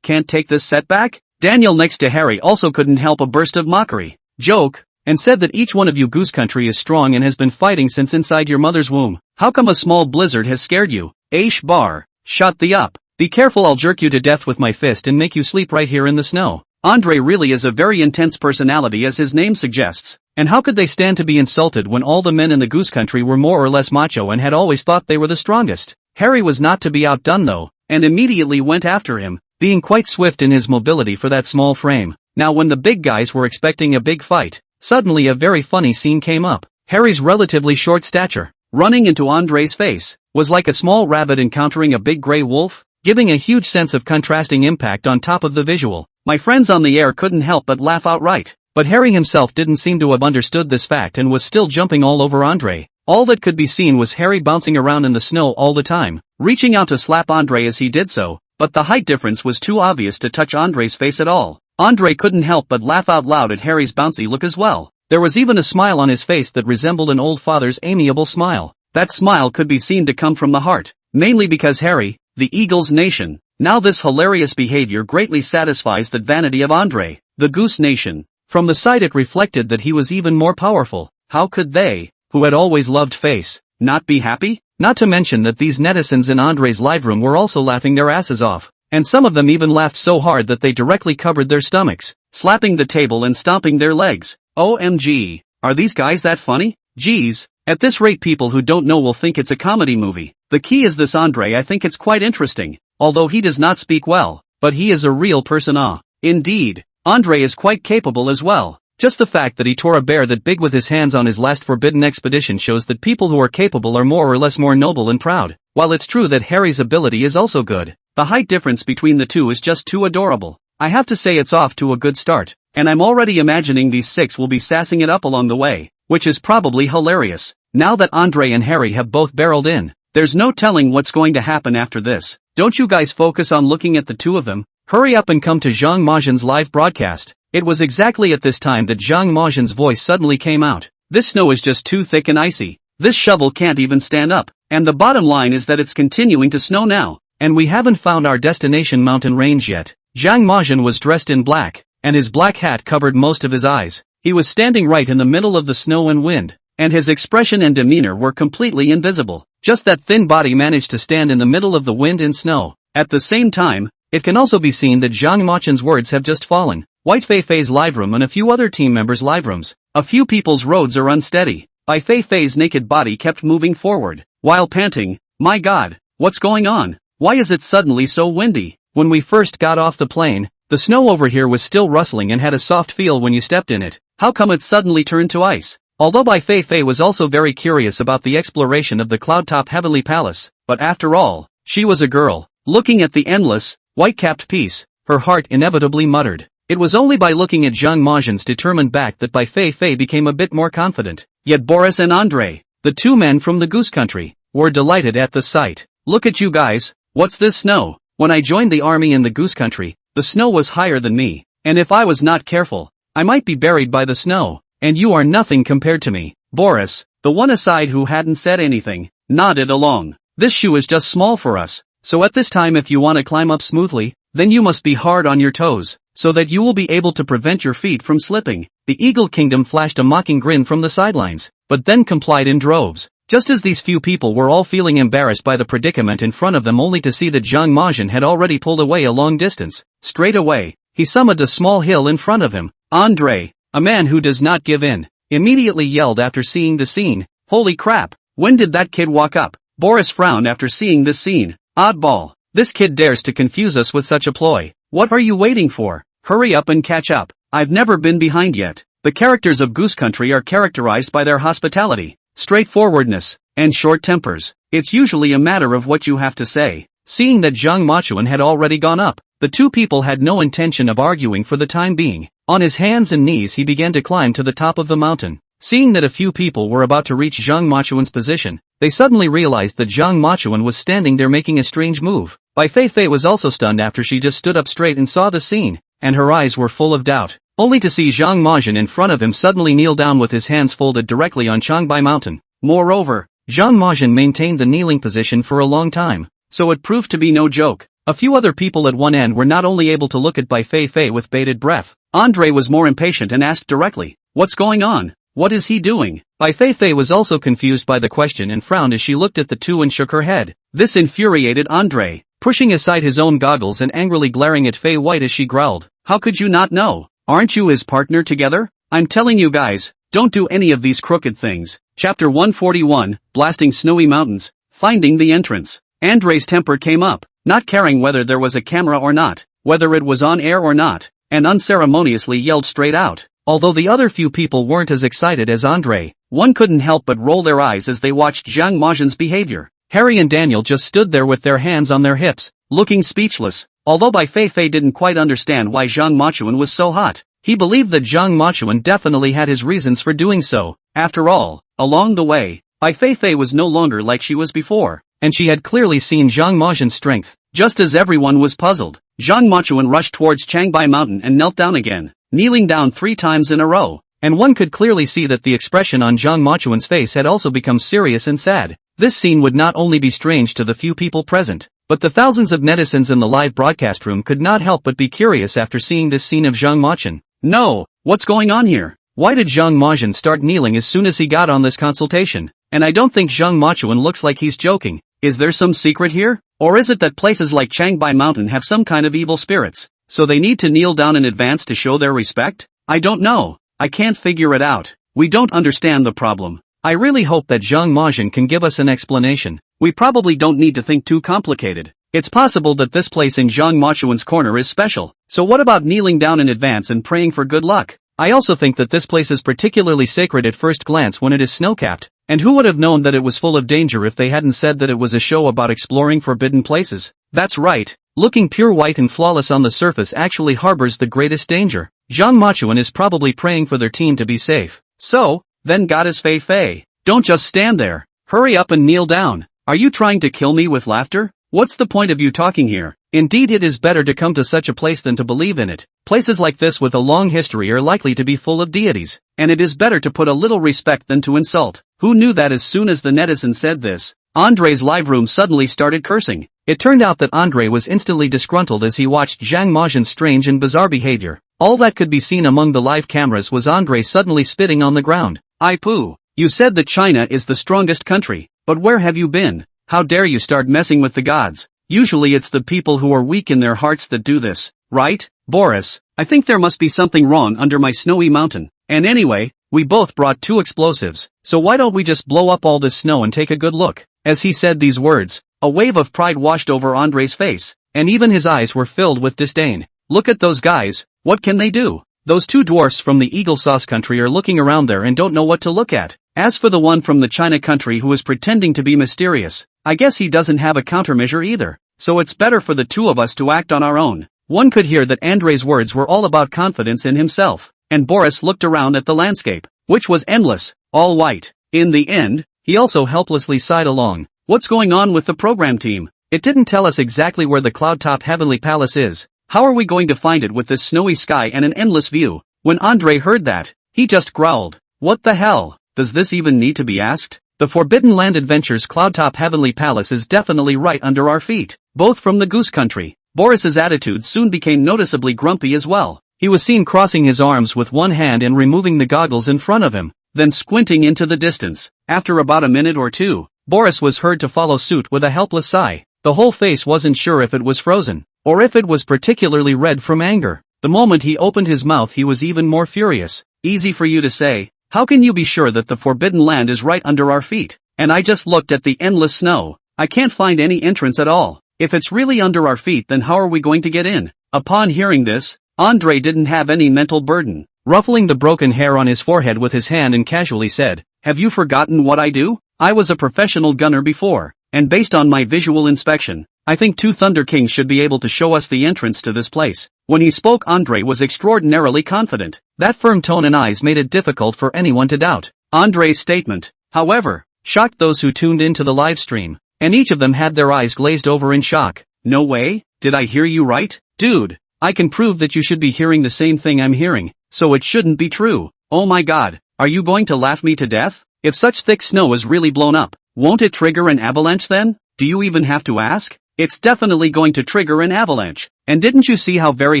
Can't take this setback? Daniel next to Harry also couldn't help a burst of mockery. Joke, and said that each one of you Goose Country is strong and has been fighting since inside your mother's womb. How come a small blizzard has scared you? Aish bar, shut the up. Be careful, I'll jerk you to death with my fist and make you sleep right here in the snow. Andre really is a very intense personality, as his name suggests. And how could they stand to be insulted when all the men in the Goose Country were more or less macho and had always thought they were the strongest? Harry was not to be outdone though, and immediately went after him, being quite swift in his mobility for that small frame. Now when the big guys were expecting a big fight, suddenly a very funny scene came up. Harry's relatively short stature, running into Andre's face, was like a small rabbit encountering a big gray wolf, giving a huge sense of contrasting impact on top of the visual. My friends on the air couldn't help but laugh outright, but Harry himself didn't seem to have understood this fact and was still jumping all over Andre. All that could be seen was Harry bouncing around in the snow all the time, reaching out to slap Andre as he did so, but the height difference was too obvious to touch Andre's face at all. Andre couldn't help but laugh out loud at Harry's bouncy look as well. There was even a smile on his face that resembled an old father's amiable smile. That smile could be seen to come from the heart, mainly because Harry, the Eagle's Nation. Now this hilarious behavior greatly satisfies the vanity of Andre. The Goose Nation. From the side it reflected that he was even more powerful. How could they, who had always loved Face, not be happy? Not to mention that these netizens in Andre's live room were also laughing their asses off. And some of them even laughed so hard that they directly covered their stomachs, slapping the table and stomping their legs. OMG. Are these guys that funny? Geez. At this rate people who don't know will think it's a comedy movie. The key is this Andre. I think it's quite interesting. Although he does not speak well, but he is a real person. Indeed. Andre is quite capable as well. Just the fact that he tore a bear that big with his hands on his last forbidden expedition shows that people who are capable are more or less more noble and proud. While it's true that Harry's ability is also good, the height difference between the two is just too adorable. I have to say it's off to a good start, and I'm already imagining these six will be sassing it up along the way, which is probably hilarious. Now that Andre and Harry have both barreled in, there's no telling what's going to happen after this. Don't you guys focus on looking at the two of them? Hurry up and come to Zhang Majian's live broadcast. It was exactly at this time that Zhang Majian's voice suddenly came out. This snow is just too thick and icy. This shovel can't even stand up. And the bottom line is that it's continuing to snow now. And we haven't found our destination mountain range yet. Zhang Majian was dressed in black, and his black hat covered most of his eyes. He was standing right in the middle of the snow and wind, and his expression and demeanor were completely invisible. Just that thin body managed to stand in the middle of the wind and snow. At the same time, it can also be seen that Zhang Majian's words have just fallen. Bai Feifei's live room and a few other team members' live rooms. A few people's roads are unsteady. Bai Feifei's naked body kept moving forward, while panting. My God, what's going on? Why is it suddenly so windy? When we first got off the plane, the snow over here was still rustling and had a soft feel when you stepped in it. How come it suddenly turned to ice? Although Bai Feifei was also very curious about the exploration of the cloud-top heavenly palace, but after all, she was a girl. Looking at the endless, white-capped piece, her heart inevitably muttered. It was only by looking at Zhang Majian's determined back that Bai Feifei became a bit more confident. Yet Boris and Andre, the two men from the Goose Country, were delighted at the sight. Look at you guys, what's this snow? When I joined the army in the Goose Country, the snow was higher than me, and if I was not careful, I might be buried by the snow, and you are nothing compared to me. Boris, the one aside who hadn't said anything, nodded along. This shoe is just small for us, so at this time if you want to climb up smoothly, then you must be hard on your toes, so that you will be able to prevent your feet from slipping. The Eagle Kingdom flashed a mocking grin from the sidelines, but then complied in droves. Just as these few people were all feeling embarrassed by the predicament in front of them only to see that Zhang Majian had already pulled away a long distance. Straight away, he summoned a small hill in front of him. Andre, a man who does not give in, immediately yelled after seeing the scene. Holy crap, when did that kid walk up? Boris frowned after seeing this scene. Oddball, this kid dares to confuse us with such a ploy. What are you waiting for? Hurry up and catch up. I've never been behind yet. The characters of Goose Country are characterized by their hospitality, straightforwardness, and short tempers. It's usually a matter of what you have to say. Seeing that Zhang Majian had already gone up, the two people had no intention of arguing for the time being. On his hands and knees he began to climb to the top of the mountain. Seeing that a few people were about to reach Zhang Majian's position, they suddenly realized that Zhang Majian was standing there making a strange move. Bai Feifei was also stunned after she just stood up straight and saw the scene, and her eyes were full of doubt, only to see Zhang Majian in front of him suddenly kneel down with his hands folded directly on Changbai Mountain. Moreover, Zhang Majian maintained the kneeling position for a long time, so it proved to be no joke. A few other people at one end were not only able to look at Bai Feifei with bated breath. Andre was more impatient and asked directly, "What's going on? What is he doing?" Bai Feifei was also confused by the question and frowned as she looked at the two and shook her head. This infuriated Andre, pushing aside his own goggles and angrily glaring at Fei White as she growled, "How could you not know? Aren't you his partner together? I'm telling you guys, don't do any of these crooked things." Chapter 141, Blasting Snowy Mountains, Finding the Entrance. Andre's temper came up, not caring whether there was a camera or not, whether it was on air or not, and unceremoniously yelled straight out. Although the other few people weren't as excited as Andre, one couldn't help but roll their eyes as they watched Zhang Majian's behavior. Harry and Daniel just stood there with their hands on their hips, looking speechless. Although Bai Feifei didn't quite understand why Zhang Majian was so hot, he believed that Zhang Majian definitely had his reasons for doing so. After all, along the way, Bai Feifei was no longer like she was before, and she had clearly seen Zhang Majian's strength. Just as everyone was puzzled, Zhang Majian rushed towards Changbai Mountain and knelt down again, kneeling down 3 times in a row, and one could clearly see that the expression on Zhang Majian's face had also become serious and sad. This scene would not only be strange to the few people present, but the thousands of netizens in the live broadcast room could not help but be curious after seeing this scene of Zhang Majian. No, What's going on here? Why did Zhang Majin start kneeling as soon as he got on this consultation? And I don't think Zhang Machuan looks like he's joking. Is there some secret here? Or is it that places like Changbai Mountain have some kind of evil spirits, so they need to kneel down in advance to show their respect? I don't know. I can't figure it out. We don't understand the problem. I really hope that Zhang Majin can give us an explanation. We probably don't need to think too complicated. It's possible that this place in Zhang Machuan's corner is special, so what about kneeling down in advance and praying for good luck? I also think that this place is particularly sacred at first glance when it is snow-capped, and who would have known that it was full of danger if they hadn't said that it was a show about exploring forbidden places? That's right, looking pure white and flawless on the surface actually harbors the greatest danger. Zhang Machuan is probably praying for their team to be safe. So, then Goddess Feifei, don't just stand there. Hurry up and kneel down. Are you trying to kill me with laughter? What's the point of you talking here? Indeed, it is better to come to such a place than to believe in it. Places like this with a long history are likely to be full of deities, and it is better to put a little respect than to insult. Who knew that? As soon as the netizen said this, Andre's live room suddenly started cursing. It turned out that Andre was instantly disgruntled as he watched Zhang Majin's strange and bizarre behavior. All that could be seen among the live cameras was Andre suddenly spitting on the ground. "I poo. You said that China is the strongest country, but where have you been? How dare you start messing with the gods? Usually it's the people who are weak in their hearts that do this, right? Boris, I think there must be something wrong under my snowy mountain. And anyway, we both brought 2 explosives, so why don't we just blow up all this snow and take a good look?" As he said these words, a wave of pride washed over Andre's face, and even his eyes were filled with disdain. Look at those guys, what can they do? Those 2 dwarfs from the Eagle Sauce country are looking around there and don't know what to look at. As for the one from the China country who is pretending to be mysterious, I guess he doesn't have a countermeasure either, so it's better for the 2 of us to act on our own. One could hear that Andre's words were all about confidence in himself, and Boris looked around at the landscape, which was endless, all white. In the end, he also helplessly sighed along. What's going on with the program team? It didn't tell us exactly where the cloud-top heavenly palace is. How are we going to find it with this snowy sky and an endless view? When Andre heard that, he just growled. What the hell? Does this even need to be asked? The Forbidden Land Adventures Cloudtop Heavenly Palace is definitely right under our feet. Both from the Goose Country. Boris's attitude soon became noticeably grumpy as well. He was seen crossing his arms with one hand and removing the goggles in front of him, then squinting into the distance. After about a minute or two, Boris was heard to follow suit with a helpless sigh. The whole face wasn't sure if it was frozen, or if it was particularly red from anger. The moment he opened his mouth he was even more furious. Easy for you to say. How can you be sure that the Forbidden Land is right under our feet? And I just looked at the endless snow. I can't find any entrance at all. If it's really under our feet, then how are we going to get in? Upon hearing this, Andre didn't have any mental burden. Ruffling the broken hair on his forehead with his hand and casually said, "Have you forgotten what I do? I was a professional gunner before, and based on my visual inspection, I think 2 Thunder Kings should be able to show us the entrance to this place." When he spoke, Andre was extraordinarily confident. That firm tone and eyes made it difficult for anyone to doubt Andre's statement. However, shocked those who tuned into the live stream, and each of them had their eyes glazed over in shock. No way? Did I hear you right? Dude, I can prove that you should be hearing the same thing I'm hearing, so it shouldn't be true. Oh my god, are you going to laugh me to death? If such thick snow is really blown up, won't it trigger an avalanche then? Do you even have to ask? It's definitely going to trigger an avalanche. And didn't you see how very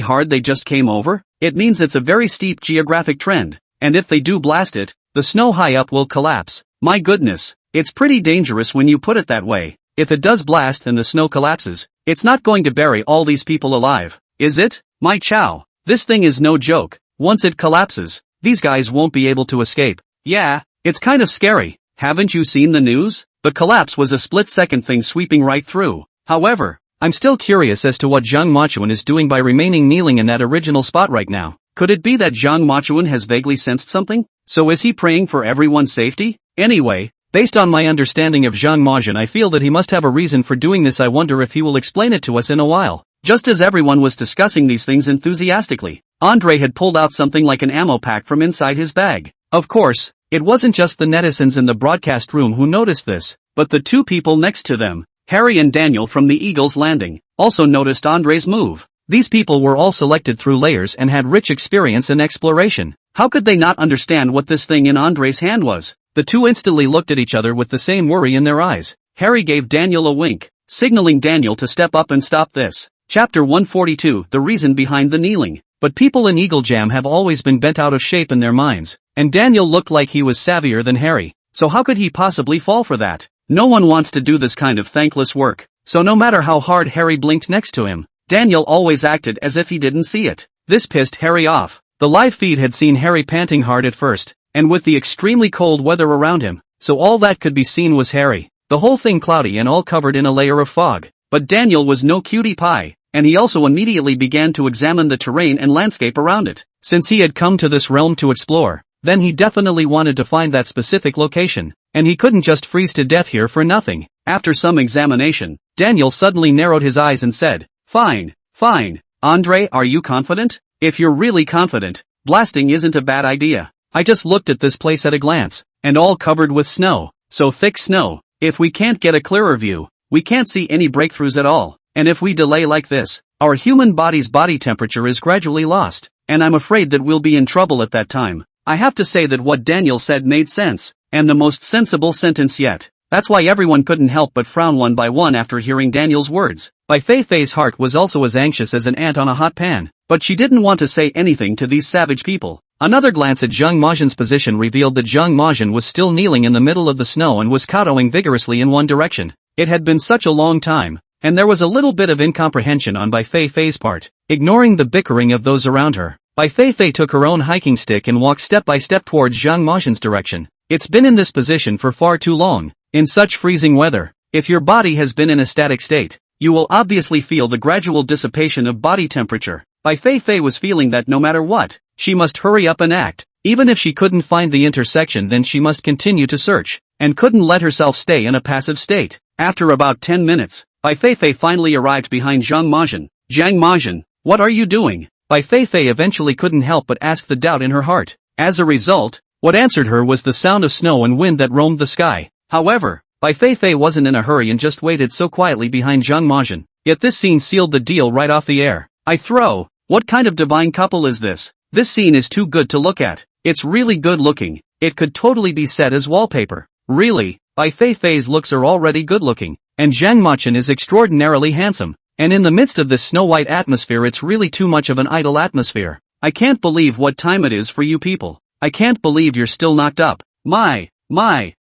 hard they just came over? It means it's a very steep geographic trend, and if they do blast it, the snow high up will collapse. My goodness, it's pretty dangerous when you put it that way. If it does blast and the snow collapses, it's not going to bury all these people alive, is it? My chow, this thing is no joke. Once it collapses, these guys won't be able to escape. Yeah, it's kind of scary. Haven't you seen the news? The collapse was a split-second thing sweeping right through. However, I'm still curious as to what Zhang Machuan is doing by remaining kneeling in that original spot right now. Could it be that Zhang Machuan has vaguely sensed something? So is he praying for everyone's safety? Anyway, based on my understanding of Zhang Machuan, I feel that he must have a reason for doing this. I wonder if he will explain it to us in a while. Just as everyone was discussing these things enthusiastically, Andre had pulled out something like an ammo pack from inside his bag. Of course, it wasn't just the netizens in the broadcast room who noticed this, but the 2 people next to them, Harry and Daniel from the Eagle's Landing, also noticed Andre's move. These people were all selected through layers and had rich experience in exploration. How could they not understand what this thing in Andre's hand was? The 2 instantly looked at each other with the same worry in their eyes. Harry gave Daniel a wink, signaling Daniel to step up and stop this. Chapter 142, The Reason Behind the Kneeling. but people in Eagle Jam have always been bent out of shape in their minds, and Daniel looked like he was savvier than Harry, so how could he possibly fall for that? No one wants to do this kind of thankless work, so no matter how hard Harry blinked next to him, Daniel always acted as if he didn't see it. This pissed Harry off. The live feed had seen Harry panting hard at first, and with the extremely cold weather around him, so all that could be seen was Harry, the whole thing cloudy and all covered in a layer of fog. But Daniel was no cutie pie, and he also immediately began to examine the terrain and landscape around it. Since he had come to this realm to explore, then he definitely wanted to find that specific location, and he couldn't just freeze to death here for nothing. After some examination, Daniel suddenly narrowed his eyes and said, "Fine, fine. Andre, are you confident? If you're really confident, blasting isn't a bad idea. I just looked at this place at a glance, and all covered with snow, so thick snow. If we can't get a clearer view, we can't see any breakthroughs at all, and if we delay like this, our human body's body temperature is gradually lost, and I'm afraid that we'll be in trouble at that time." I have to say that what Daniel said made sense, and the most sensible sentence yet. That's why everyone couldn't help but frown one by one after hearing Daniel's words. Bai Feifei's heart was also as anxious as an ant on a hot pan, but she didn't want to say anything to these savage people. Another glance at Zhang Majian's position revealed that Zhang Majian was still kneeling in the middle of the snow and was kowtowing vigorously in one direction. It had been such a long time, and there was a little bit of incomprehension on Bai Feifei's part. Ignoring the bickering of those around her, Bai Feifei took her own hiking stick and walked step by step towards Zhang Majian's direction. It's been in this position for far too long. In such freezing weather, if your body has been in a static state, you will obviously feel the gradual dissipation of body temperature. Bai Feifei was feeling that no matter what, she must hurry up and act. Even if she couldn't find the intersection, then she must continue to search, and couldn't let herself stay in a passive state. After about 10 minutes, Bai Feifei finally arrived behind Zhang Majian. "Zhang Majian, what are you doing?" Bai Feifei eventually couldn't help but ask the doubt in her heart. As a result, what answered her was the sound of snow and wind that roamed the sky. However, Bai Feifei wasn't in a hurry and just waited so quietly behind Zhang Majian. Yet this scene sealed the deal right off the air. What kind of divine couple is this? This scene is too good to look at. It's really good looking. It could totally be set as wallpaper. Really, Bai Feifei's looks are already good looking, and Zhang Majian is extraordinarily handsome. And in the midst of this snow-white atmosphere, it's really too much of an idle atmosphere. I can't believe what time it is for you people. I can't believe you're still knocked up. My,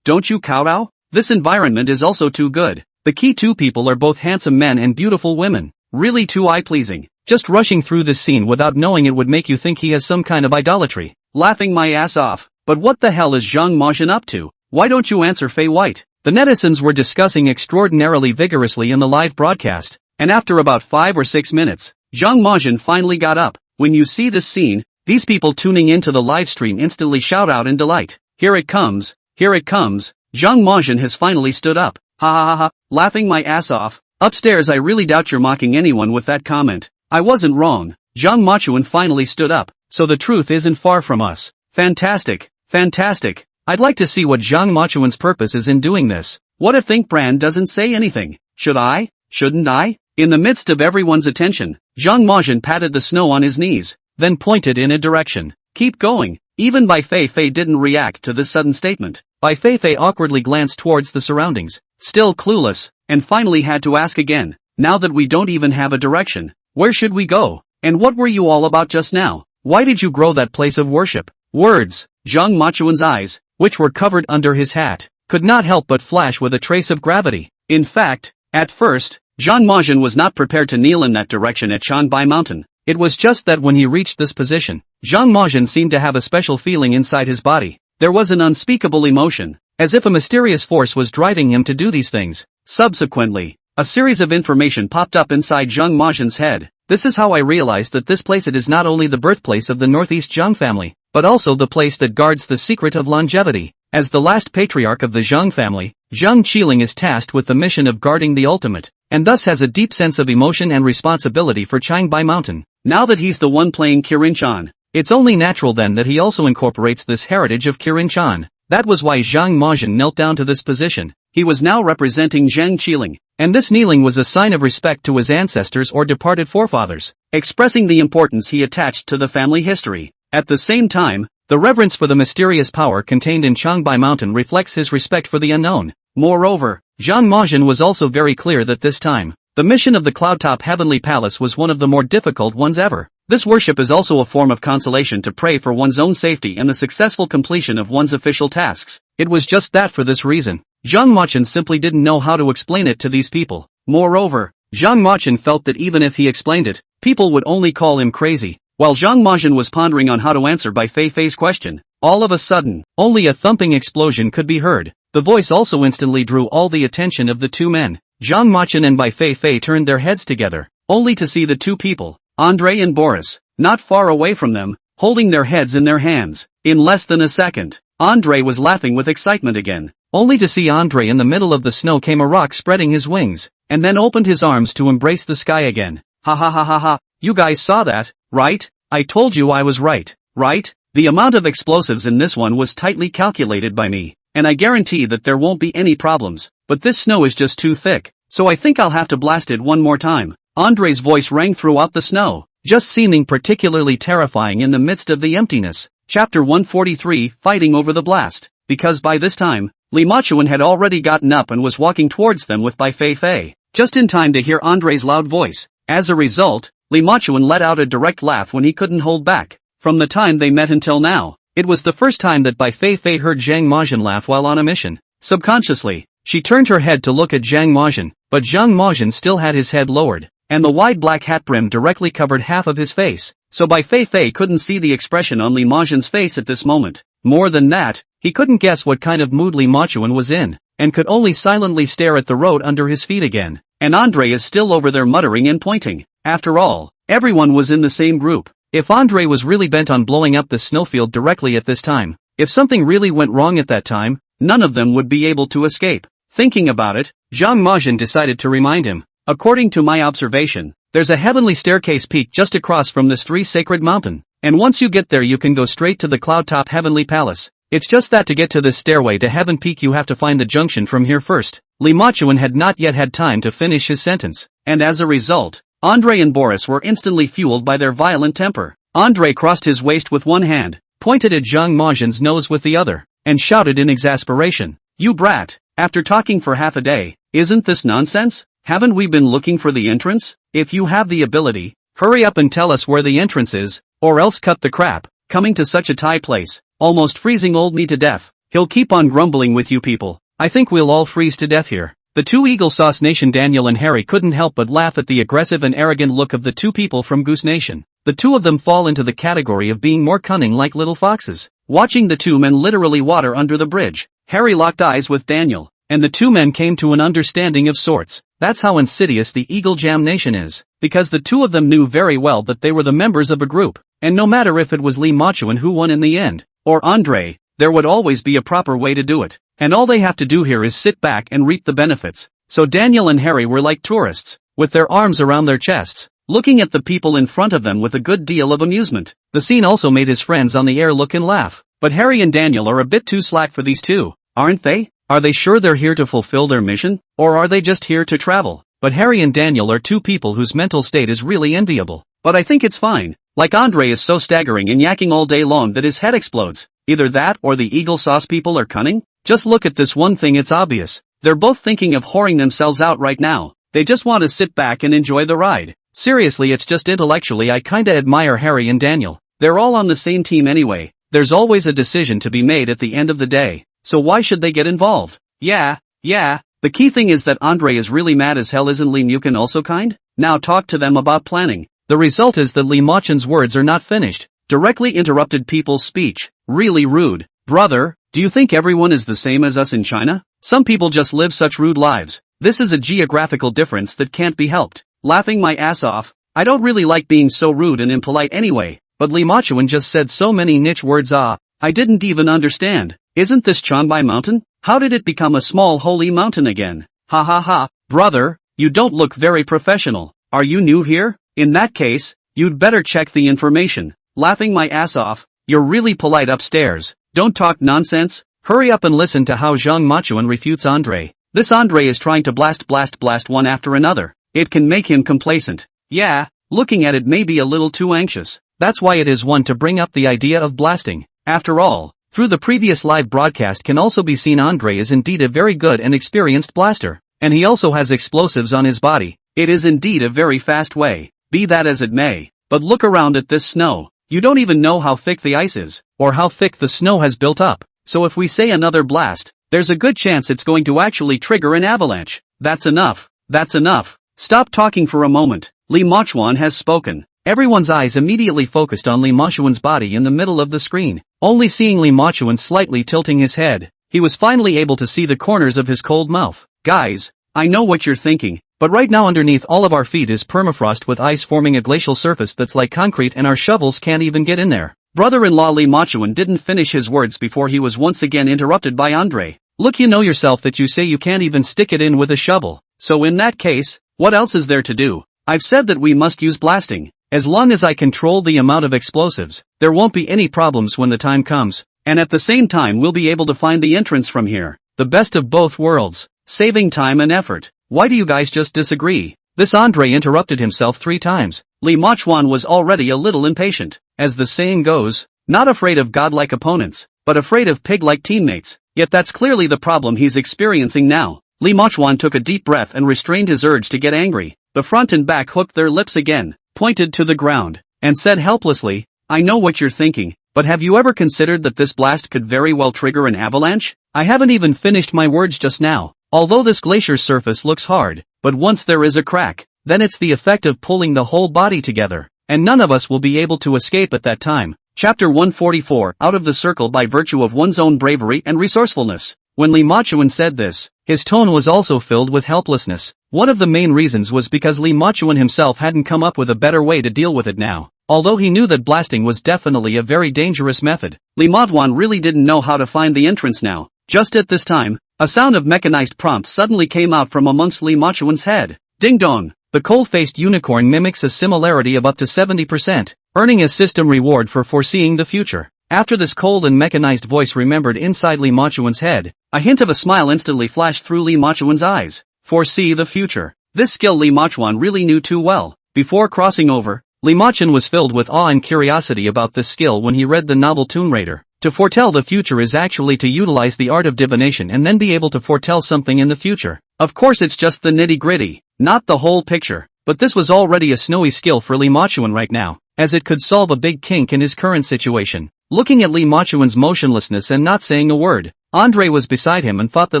don't you kowtow? This environment is also too good. The key two people are both handsome men and beautiful women. Really too eye-pleasing. Just rushing through this scene without knowing it would make you think he has some kind of idolatry. Laughing my ass off. But what the hell is Zhang Majian up to? Why don't you answer, Fei White? The netizens were discussing extraordinarily vigorously in the live broadcast, and after about 5 or 6 minutes, Zhang Majian finally got up. When you see this scene, these people tuning into the live stream instantly shout out in delight. Here it comes, here it comes. Zhang Majian has finally stood up. Ha ha ha ha, laughing my ass off. Upstairs, I really doubt you're mocking anyone with that comment. I wasn't wrong. Zhang Majian finally stood up, so the truth isn't far from us. Fantastic, fantastic. I'd like to see what Zhang Majian's purpose is in doing this. What if Think Brand doesn't say anything? Should I? Shouldn't I? In the midst of everyone's attention, Zhang Majian patted the snow on his knees, then pointed in a direction. Keep going. Even Bai Feifei didn't react to this sudden statement. Bai Feifei awkwardly glanced towards the surroundings, still clueless, and finally had to ask again. Now that we don't even have a direction, where should we go? And what were you all about just now? Why did you grow that place of worship? Words. Zhang Majian's eyes, which were covered under his hat, could not help but flash with a trace of gravity. In fact, at first, Zhang Majian was not prepared to kneel in that direction at Bai Mountain. It was just that when he reached this position, Zhang Majian seemed to have a special feeling inside his body. There was an unspeakable emotion, as if a mysterious force was driving him to do these things. Subsequently, a series of information popped up inside Zhang Majian's head. This is how I realized that this place, it is not only the birthplace of the Northeast Zhang family, but also the place that guards the secret of longevity. As the last patriarch of the Zhang family, Zhang Qilin is tasked with the mission of guarding the ultimate, and thus has a deep sense of emotion and responsibility for Bai Mountain. Now that he's the one playing Qilin, it's only natural then that he also incorporates this heritage of Qilin. That was why Zhang Majian knelt down to this position. He was now representing Zhang Qilin, and this kneeling was a sign of respect to his ancestors or departed forefathers, expressing the importance he attached to the family history. At the same time, the reverence for the mysterious power contained in Bai Mountain reflects his respect for the unknown. Moreover, Zhang Majian was also very clear that this time, the mission of the Cloudtop Heavenly Palace was one of the more difficult ones ever. This worship is also a form of consolation to pray for one's own safety and the successful completion of one's official tasks. It was just that for this reason. Zhang Machin simply didn't know how to explain it to these people. Moreover, Zhang Machin felt that even if he explained it, people would only call him crazy. While Zhang Machin was pondering on how to answer Bai Feifei's question, all of a sudden, only a thumping explosion could be heard. The voice also instantly drew all the attention of the two men. Zhang Machin and Bai Feifei turned their heads together, only to see the two people, Andre and Boris, not far away from them, holding their heads in their hands. In less than a second, Andre was laughing with excitement again, only to see Andre in the middle of the snow came a rock spreading his wings, and then opened his arms to embrace the sky again. Ha ha ha ha ha, you guys saw that, right? I told you I was right, right? The amount of explosives in this one was tightly calculated by me, and I guarantee that there won't be any problems, but this snow is just too thick, so I think I'll have to blast it one more time. Andre's voice rang throughout the snow, just seeming particularly terrifying in the midst of the emptiness. Chapter 143, Fighting Over the Blast. Because by this time, Li Machuan had already gotten up and was walking towards them with Bai Feifei, just in time to hear Andre's loud voice. As a result, Li Machuan let out a direct laugh when he couldn't hold back. From the time they met until now, it was the first time that Bai Feifei heard Zhang Majin laugh while on a mission. Subconsciously, she turned her head to look at Zhang Majin, but Zhang Majin still had his head lowered, and the wide black hat brim directly covered half of his face, so Bai Feifei couldn't see the expression on Li Majin's face at this moment. More than that, he couldn't guess what kind of mood Li Machuan was in, and could only silently stare at the road under his feet again. And Andre is still over there muttering and pointing. After all, everyone was in the same group. If Andre was really bent on blowing up the snowfield directly at this time, if something really went wrong at that time, none of them would be able to escape. Thinking about it, Zhang Majin decided to remind him. According to my observation, there's a heavenly staircase peak just across from this sacred mountain, and once you get there you can go straight to the cloud-top heavenly palace. It's just that to get to this stairway to heaven peak you have to find the junction from here first. Li Machuan had not yet had time to finish his sentence, and as a result, Andre and Boris were instantly fueled by their violent temper. Andre crossed his waist with one hand, pointed at Zhang Majin's nose with the other, and shouted in exasperation, "You brat, after talking for half a day, isn't this nonsense? Haven't we been looking for the entrance? If you have the ability, hurry up and tell us where the entrance is, or else cut the crap, coming to such a tight place, almost freezing old me to death. He'll keep on grumbling with you people. I think we'll all freeze to death here." The two Eagle Sauce Nation Daniel and Harry couldn't help but laugh at the aggressive and arrogant look of the two people from Goose Nation. The two of them fall into the category of being more cunning like little foxes. Watching the two men literally water under the bridge, Harry locked eyes with Daniel, and the two men came to an understanding of sorts. That's how insidious the Eagle Jam Nation is, because the two of them knew very well that they were the members of a group, and no matter if it was Li Machuan who won in the end, or Andre, there would always be a proper way to do it, and all they have to do here is sit back and reap the benefits. So Daniel and Harry were like tourists, with their arms around their chests, looking at the people in front of them with a good deal of amusement. The scene also made his friends on the air look and laugh, but Harry and Daniel are a bit too slack for these two, aren't they? Are they sure they're here to fulfill their mission, or are they just here to travel? But Harry and Daniel are two people whose mental state is really enviable. But I think it's fine. Like Andre is so staggering and yakking all day long that his head explodes. Either that or the Eagle Sauce people are cunning? Just look at this one thing, it's obvious. They're both thinking of whoring themselves out right now. They just want to sit back and enjoy the ride. Seriously, it's just intellectually I kinda admire Harry and Daniel. They're all on the same team anyway. There's always a decision to be made at the end of the day. So why should they get involved? Yeah. The key thing is that Andre is really mad as hell. Isn't Li Mucan also kind? Now talk to them about planning. The result is that Li Machin's words are not finished. Directly interrupted people's speech. Really rude. Brother, do you think everyone is the same as us in China? Some people just live such rude lives. This is a geographical difference that can't be helped. Laughing my ass off. I don't really like being so rude and impolite anyway, but Li Machuan just said so many niche words. I didn't even understand. Isn't this Changbai Mountain? How did it become a small holy mountain again? Ha ha ha. Brother, you don't look very professional. Are you new here? In that case, you'd better check the information. Laughing my ass off. You're really polite upstairs. Don't talk nonsense. Hurry up and listen to how Zhang Machuan refutes Andre. This Andre is trying to blast one after another. It can make him complacent. Yeah, looking at it may be a little too anxious. That's why it is one to bring up the idea of blasting. After all, through the previous live broadcast can also be seen Andre is indeed a very good and experienced blaster. And he also has explosives on his body. It is indeed a very fast way. Be that as it may, but look around at this snow. You don't even know how thick the ice is, or how thick the snow has built up. So if we say another blast, there's a good chance it's going to actually trigger an avalanche. That's enough. That's enough. Stop talking for a moment. Li Machuan has spoken. Everyone's eyes immediately focused on Li Machuan's body in the middle of the screen. Only seeing Li Machuan slightly tilting his head, he was finally able to see the corners of his cold mouth. Guys, I know what you're thinking, but right now underneath all of our feet is permafrost with ice forming a glacial surface that's like concrete and our shovels can't even get in there. Brother-in-law Li Machuan didn't finish his words before he was once again interrupted by Andre. Look, you know yourself that you say you can't even stick it in with a shovel. So in that case, what else is there to do? I've said that we must use blasting. As long as I control the amount of explosives, there won't be any problems when the time comes, and at the same time we'll be able to find the entrance from here. The best of both worlds, saving time and effort. Why do you guys just disagree? This Andre interrupted himself 3 times. Li Machuan was already a little impatient. As the saying goes, not afraid of godlike opponents, but afraid of pig-like teammates. Yet that's clearly the problem he's experiencing now. Li Machuan took a deep breath and restrained his urge to get angry. The front and back hooked their lips again, pointed to the ground, and said helplessly, I know what you're thinking, but have you ever considered that this blast could very well trigger an avalanche? I haven't even finished my words just now. Although this glacier's surface looks hard, but once there is a crack, then it's the effect of pulling the whole body together, and none of us will be able to escape at that time. Chapter 144, Out of the Circle by virtue of one's own bravery and resourcefulness. When Li Machuan said this, his tone was also filled with helplessness. One of the main reasons was because Li Machuan himself hadn't come up with a better way to deal with it now. Although he knew that blasting was definitely a very dangerous method, Li Machuan really didn't know how to find the entrance now. Just at this time, a sound of mechanized prompts suddenly came out from amongst Li Machuan's head. Ding dong! The cold-faced unicorn mimics a similarity of up to 70%, earning a system reward for foreseeing the future. After this cold and mechanized voice remembered inside Li Machuan's head, a hint of a smile instantly flashed through Li Machuan's eyes. Foresee the future. This skill Li Machuan really knew too well. Before crossing over, Li Machuan was filled with awe and curiosity about this skill when he read the novel Tomb Raider. To foretell the future is actually to utilize the art of divination and then be able to foretell something in the future. Of course it's just the nitty-gritty, not the whole picture. But this was already a snowy skill for Li Machuan right now, as it could solve a big kink in his current situation. Looking at Li Machuan's motionlessness and not saying a word, Andre was beside him and thought that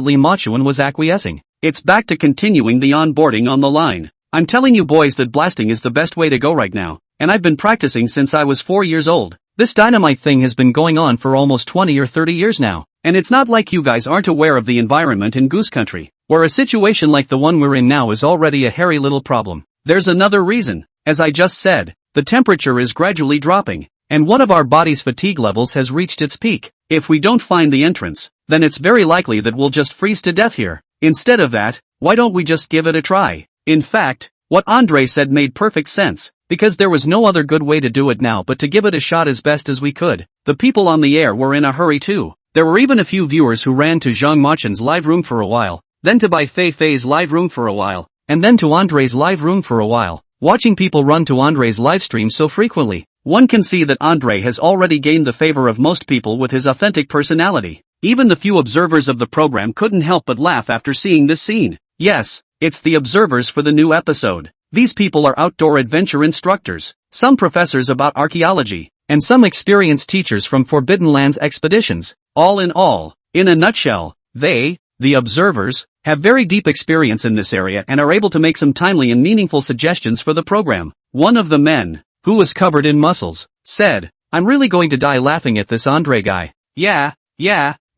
Li Machuan was acquiescing. It's back to continuing the onboarding on the line. I'm telling you boys that blasting is the best way to go right now, and I've been practicing since I was 4 years old. This dynamite thing has been going on for almost 20 or 30 years now, and it's not like you guys aren't aware of the environment in Goose Country, where a situation like the one we're in now is already a hairy little problem. There's another reason. As I just said, the temperature is gradually dropping, and one of our body's fatigue levels has reached its peak. If we don't find the entrance, then it's very likely that we'll just freeze to death here. Instead of that, why don't we just give it a try? In fact, what Andre said made perfect sense, because there was no other good way to do it now but to give it a shot as best as we could. The people on the air were in a hurry too. There were even a few viewers who ran to Zhang Machen's live room for a while, then to Bai Feifei's live room for a while, and then to Andre's live room for a while. Watching people run to Andre's live stream so frequently, one can see that Andre has already gained the favor of most people with his authentic personality. Even the few observers of the program couldn't help but laugh after seeing this scene. Yes, it's the observers for the new episode. These people are outdoor adventure instructors, some professors about archaeology, and some experienced teachers from Forbidden Lands expeditions. All in all, in a nutshell, they, the observers, have very deep experience in this area and are able to make some timely and meaningful suggestions for the program. One of the men, who was covered in muscles, said, I'm really going to die laughing at this Andre guy. Yeah,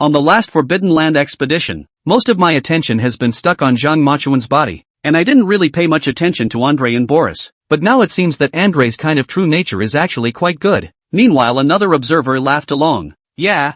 on the last Forbidden Land expedition, most of my attention has been stuck on Zhang Machuan's body, and I didn't really pay much attention to Andre and Boris, but now it seems that Andre's kind of true nature is actually quite good. Meanwhile another observer laughed along. Yeah,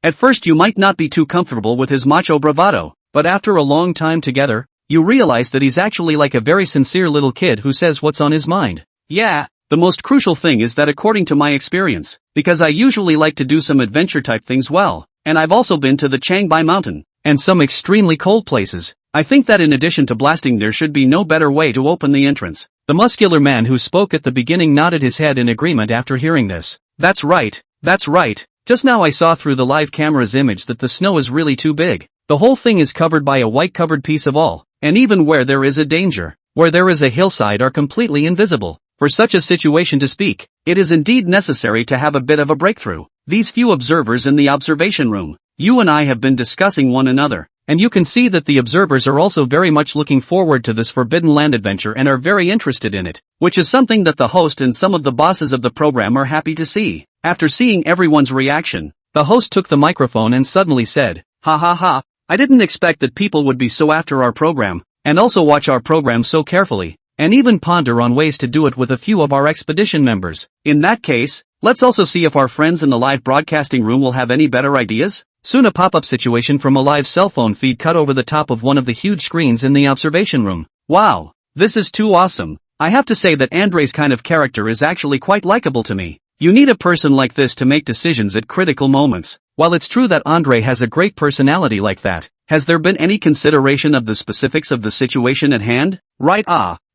at first you might not be too comfortable with his macho bravado, but after a long time together, you realize that he's actually like a very sincere little kid who says what's on his mind. Yeah, the most crucial thing is that according to my experience, because I usually like to do some adventure type things well, and I've also been to the Changbai Mountain, and some extremely cold places, I think that in addition to blasting there should be no better way to open the entrance. The muscular man who spoke at the beginning nodded his head in agreement after hearing this. That's right. Just now I saw through the live camera's image that the snow is really too big. The whole thing is covered by a white covered piece of all, and even where there is a danger, where there is a hillside are completely invisible. For such a situation to speak, it is indeed necessary to have a bit of a breakthrough. These few observers in the observation room, you and I have been discussing one another, and you can see that the observers are also very much looking forward to this Forbidden Land adventure and are very interested in it, which is something that the host and some of the bosses of the program are happy to see. After seeing everyone's reaction, the host took the microphone and suddenly said, "Ha ha ha, I didn't expect that people would be so after our program, and also watch our program so carefully, and even ponder on ways to do it with a few of our expedition members. In that case, let's also see if our friends in the live broadcasting room will have any better ideas." Soon a pop-up situation from a live cell phone feed cut over the top of one of the huge screens in the observation room. Wow, this is too awesome. I have to say that Andrei's kind of character is actually quite likable to me. You need a person like this to make decisions at critical moments. While it's true that Andrei has a great personality like that, has there been any consideration of the specifics of the situation at hand? Right,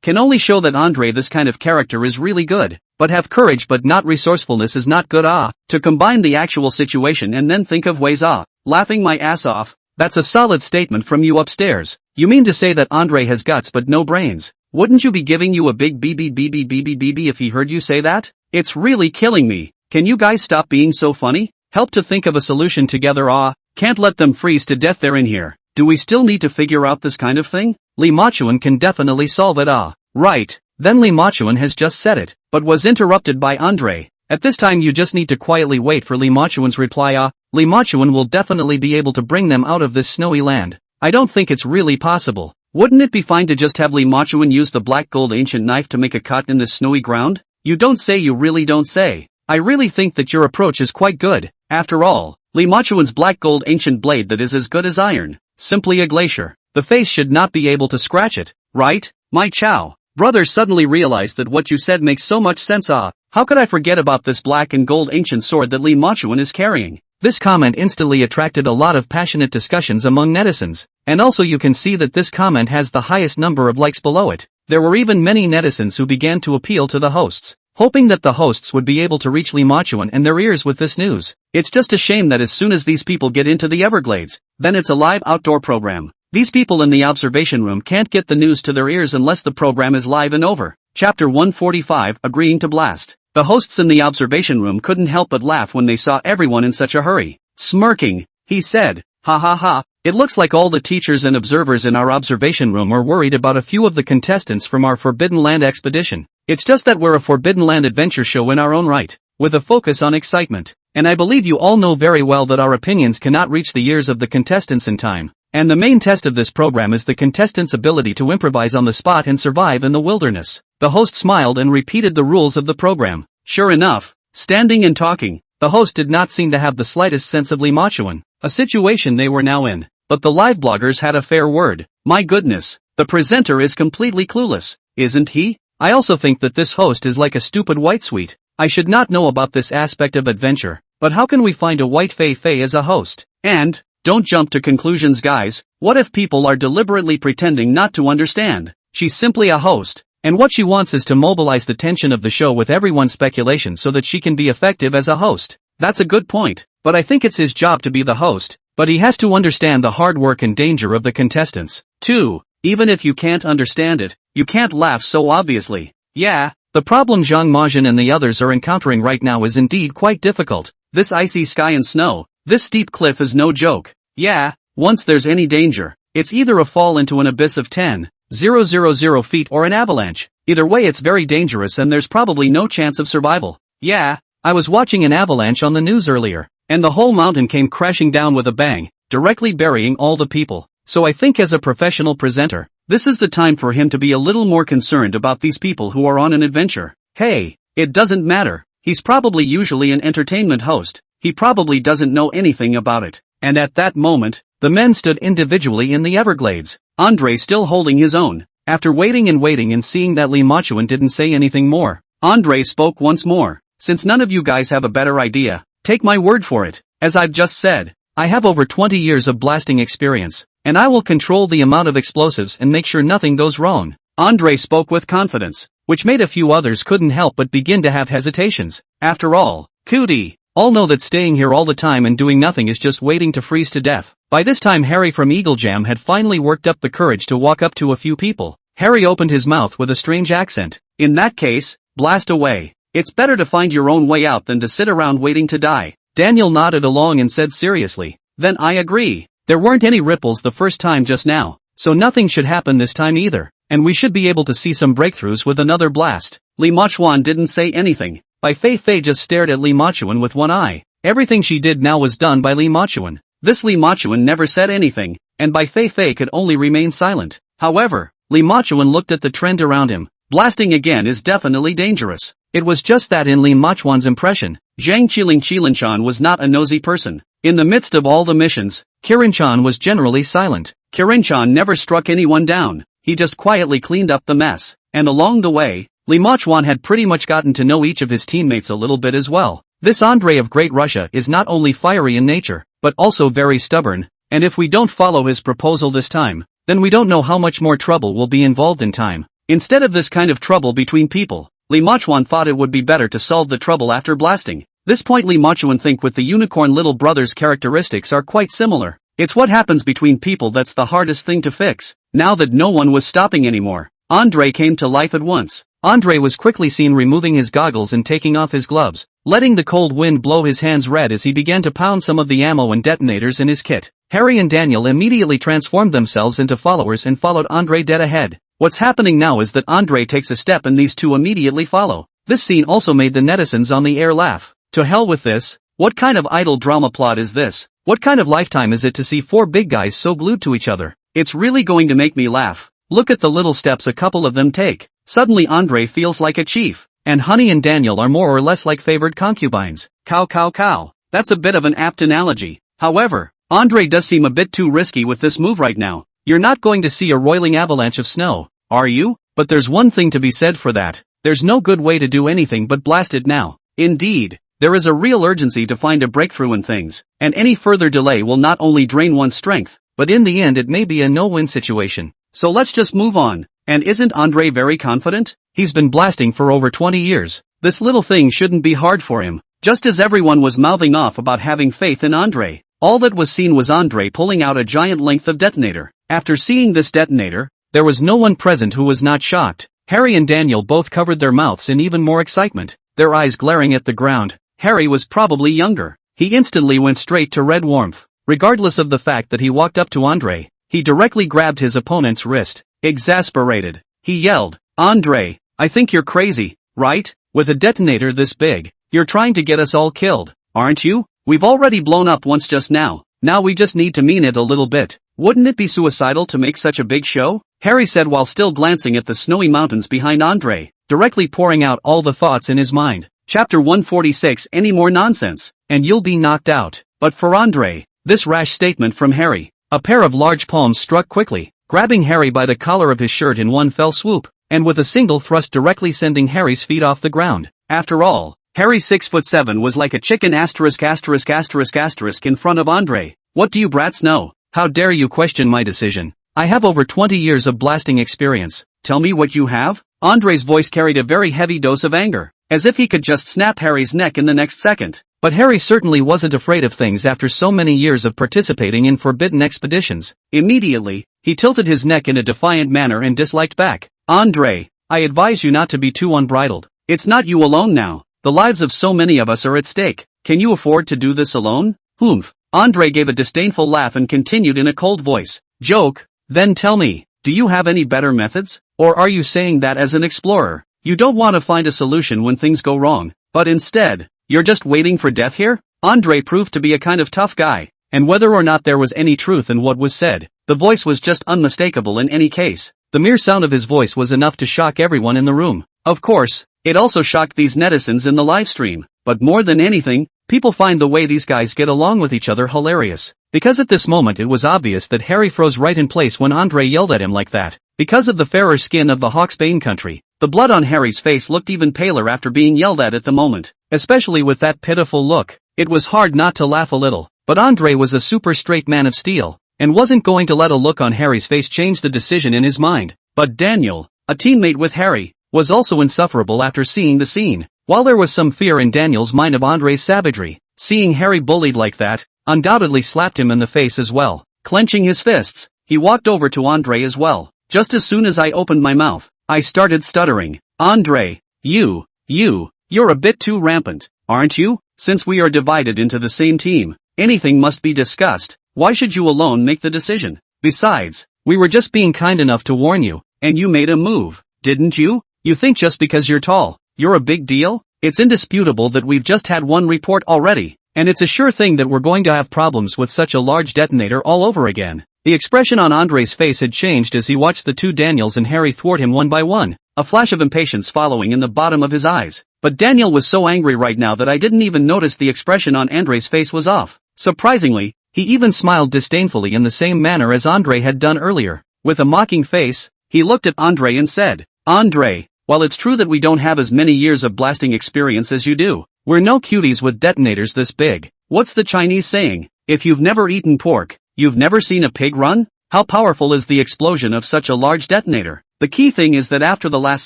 can only show that Andrei this kind of character is really good, but have courage but not resourcefulness is not good. To combine the actual situation and then think of ways. Laughing my ass off. That's a solid statement from you upstairs. You mean to say that Andrei has guts but no brains? Wouldn't you be giving you a big BB if he heard you say that? It's really killing me. Can you guys stop being so funny? Help to think of a solution together. Can't let them freeze to death there in here. Do we still need to figure out this kind of thing? Li Machuan can definitely solve it. Right. Then Li Machuan has just said it, but was interrupted by Andrei. At this time you just need to quietly wait for Li Machuan's reply. Li Machuan will definitely be able to bring them out of this snowy land. I don't think it's really possible. Wouldn't it be fine to just have Li Machuan use the black gold ancient knife to make a cut in this snowy ground? You don't say, you really don't say. I really think that your approach is quite good. After all, Li Machuan's black gold ancient blade that is as good as iron. Simply a glacier. The face should not be able to scratch it, right? My chow. Brother suddenly realized that what you said makes so much sense. How could I forget about this black and gold ancient sword that Li Machuan is carrying? This comment instantly attracted a lot of passionate discussions among netizens, and also you can see that this comment has the highest number of likes below it. There were even many netizens who began to appeal to the hosts, hoping that the hosts would be able to reach Li Machuan and their ears with this news. It's just a shame that as soon as these people get into the Everglades, then it's a live outdoor program. These people in the observation room can't get the news to their ears unless the program is live and over. Chapter 145, Agreeing to Blast. The hosts in the observation room couldn't help but laugh when they saw everyone in such a hurry. Smirking, he said, "Ha ha ha, it looks like all the teachers and observers in our observation room are worried about a few of the contestants from our Forbidden Land expedition. It's just that we're a Forbidden Land adventure show in our own right, with a focus on excitement. And I believe you all know very well that our opinions cannot reach the ears of the contestants in time. And the main test of this program is the contestants' ability to improvise on the spot and survive in the wilderness." The host smiled and repeated the rules of the program. Sure enough, standing and talking, the host did not seem to have the slightest sense of Li Machuan, a situation they were now in. But the live bloggers had a fair word. My goodness, the presenter is completely clueless, isn't he? I also think that this host is like a stupid white sweet. I should not know about this aspect of adventure, but how can we find a Bai Feifei as a host? And, don't jump to conclusions guys, what if people are deliberately pretending not to understand? She's simply a host, and what she wants is to mobilize the tension of the show with everyone's speculation so that she can be effective as a host. That's a good point, but I think it's his job to be the host, but he has to understand the hard work and danger of the contestants. 2. Even if you can't understand it, you can't laugh so obviously. Yeah, the problem Zhang Majin and the others are encountering right now is indeed quite difficult. This icy sky and snow, this steep cliff is no joke. Yeah, once there's any danger, it's either a fall into an abyss of 10,000 feet or an avalanche. Either way it's very dangerous and there's probably no chance of survival. Yeah, I was watching an avalanche on the news earlier, and the whole mountain came crashing down with a bang, directly burying all the people. So I think as a professional presenter, this is the time for him to be a little more concerned about these people who are on an adventure. Hey, it doesn't matter, he's probably usually an entertainment host, he probably doesn't know anything about it. And at that moment, the men stood individually in the Everglades, Andrei still holding his own. After waiting and seeing that Li Machuan didn't say anything more, Andrei spoke once more. Since none of you guys have a better idea, take my word for it. As I've just said, I have over 20 years of blasting experience, and I will control the amount of explosives and make sure nothing goes wrong. Andrei spoke with confidence, which made a few others couldn't help but begin to have hesitations. After all, Cootie, all know that staying here all the time and doing nothing is just waiting to freeze to death. By this time Harry from Eagle Jam had finally worked up the courage to walk up to a few people. Harry opened his mouth with a strange accent. In that case, blast away. It's better to find your own way out than to sit around waiting to die. Daniel nodded along and said seriously, then I agree. There weren't any ripples the first time just now, so nothing should happen this time either, and we should be able to see some breakthroughs with another blast. Li Machuan didn't say anything. Bai Feifei just stared at Li Machuan with one eye. Everything she did now was done by Li Machuan. This Li Machuan never said anything, and Bai Feifei could only remain silent. However, Li Machuan looked at the trend around him. Blasting again is definitely dangerous. It was just that in Li Machuan's impression, Zhang Qilinchan was not a nosy person. In the midst of all the missions, Qilinchan was generally silent. Qilinchan never struck anyone down, he just quietly cleaned up the mess. And along the way, Li Machuan had pretty much gotten to know each of his teammates a little bit as well. This Andre of Great Russia is not only fiery in nature, but also very stubborn, and if we don't follow his proposal this time, then we don't know how much more trouble will be involved in time. Instead of this kind of trouble between people, Li Machuan thought it would be better to solve the trouble after blasting. This point Li Machuan think with the unicorn little brother's characteristics are quite similar. It's what happens between people that's the hardest thing to fix. Now that no one was stopping anymore, Andre came to life at once. Andre was quickly seen removing his goggles and taking off his gloves, letting the cold wind blow his hands red as he began to pound some of the ammo and detonators in his kit. Harry and Daniel immediately transformed themselves into followers and followed Andre dead ahead. What's happening now is that Andre takes a step and these two immediately follow. This scene also made the netizens on the air laugh. To hell with this. What kind of idle drama plot is this? What kind of lifetime is it to see four big guys so glued to each other? It's really going to make me laugh. Look at the little steps a couple of them take. Suddenly Andre feels like a chief, and Honey and Daniel are more or less like favored concubines. Cow cow cow. That's a bit of an apt analogy. However, Andre does seem a bit too risky with this move right now. You're not going to see a roiling avalanche of snow, are you? But there's one thing to be said for that. There's no good way to do anything but blast it now. Indeed, there is a real urgency to find a breakthrough in things, and any further delay will not only drain one's strength, but in the end it may be a no-win situation. So let's just move on. And isn't Andre very confident? He's been blasting for over 20 years. This little thing shouldn't be hard for him. Just as everyone was mouthing off about having faith in Andre, all that was seen was Andre pulling out a giant length of detonator. After seeing this detonator, there was no one present who was not shocked. Harry and Daniel both covered their mouths in even more excitement, their eyes glaring at the ground. Harry was probably younger. He instantly went straight to red warmth. Regardless of the fact that he walked up to Andre, he directly grabbed his opponent's wrist. Exasperated, he yelled, Andre, I think you're crazy, right? With a detonator this big, you're trying to get us all killed, aren't you? We've already blown up once just now. Now we just need to mean it a little bit. Wouldn't it be suicidal to make such a big show? Harry said while still glancing at the snowy mountains behind Andre, directly pouring out all the thoughts in his mind. Chapter 146 Any more nonsense, and you'll be knocked out. But for Andre, this rash statement from Harry, a pair of large palms struck quickly, grabbing Harry by the collar of his shirt in one fell swoop, and with a single thrust directly sending Harry's feet off the ground. After all, Harry 6'7" was like a chicken in front of Andre. What do you brats know? How dare you question my decision? I have over 20 years of blasting experience. Tell me what you have? Andre's voice carried a very heavy dose of anger, as if he could just snap Harry's neck in the next second. But Harry certainly wasn't afraid of things after so many years of participating in forbidden expeditions. Immediately, he tilted his neck in a defiant manner and disliked back. Andre, I advise you not to be too unbridled. It's not you alone now. The lives of so many of us are at stake. Can you afford to do this alone? Humph. Andre gave a disdainful laugh and continued in a cold voice. Joke? Then tell me, do you have any better methods? Or are you saying that as an explorer, you don't want to find a solution when things go wrong, but instead, you're just waiting for death here? Andre proved to be a kind of tough guy, and whether or not there was any truth in what was said, the voice was just unmistakable in any case. The mere sound of his voice was enough to shock everyone in the room. Of course, it also shocked these netizens in the live stream, but more than anything, people find the way these guys get along with each other hilarious. Because at this moment it was obvious that Harry froze right in place when Andre yelled at him like that. Because of the fairer skin of the Hawksbane country, the blood on Harry's face looked even paler after being yelled at the moment, especially with that pitiful look. It was hard not to laugh a little, but Andre was a super straight man of steel, and wasn't going to let a look on Harry's face change the decision in his mind. But Daniel, a teammate with Harry, was also insufferable after seeing the scene. While there was some fear in Daniel's mind of Andre's savagery, seeing Harry bullied like that, undoubtedly slapped him in the face as well. Clenching his fists, he walked over to Andre as well. Just as soon as I opened my mouth, I started stuttering. Andre, You're a bit too rampant, aren't you? Since we are divided into the same team, anything must be discussed. Why should you alone make the decision? Besides, we were just being kind enough to warn you, and you made a move, didn't you? You think just because you're tall, you're a big deal? It's indisputable that we've just had one report already, and it's a sure thing that we're going to have problems with such a large detonator all over again. The expression on Andre's face had changed as he watched the two Daniels and Harry thwart him one by one, a flash of impatience following in the bottom of his eyes. But Daniel was so angry right now that I didn't even notice the expression on Andre's face was off. Surprisingly, he even smiled disdainfully in the same manner as Andre had done earlier. With a mocking face, he looked at Andre and said, "Andre, while it's true that we don't have as many years of blasting experience as you do, we're no cuties with detonators this big. What's the Chinese saying? If you've never eaten pork, you've never seen a pig run? How powerful is the explosion of such a large detonator? The key thing is that after the last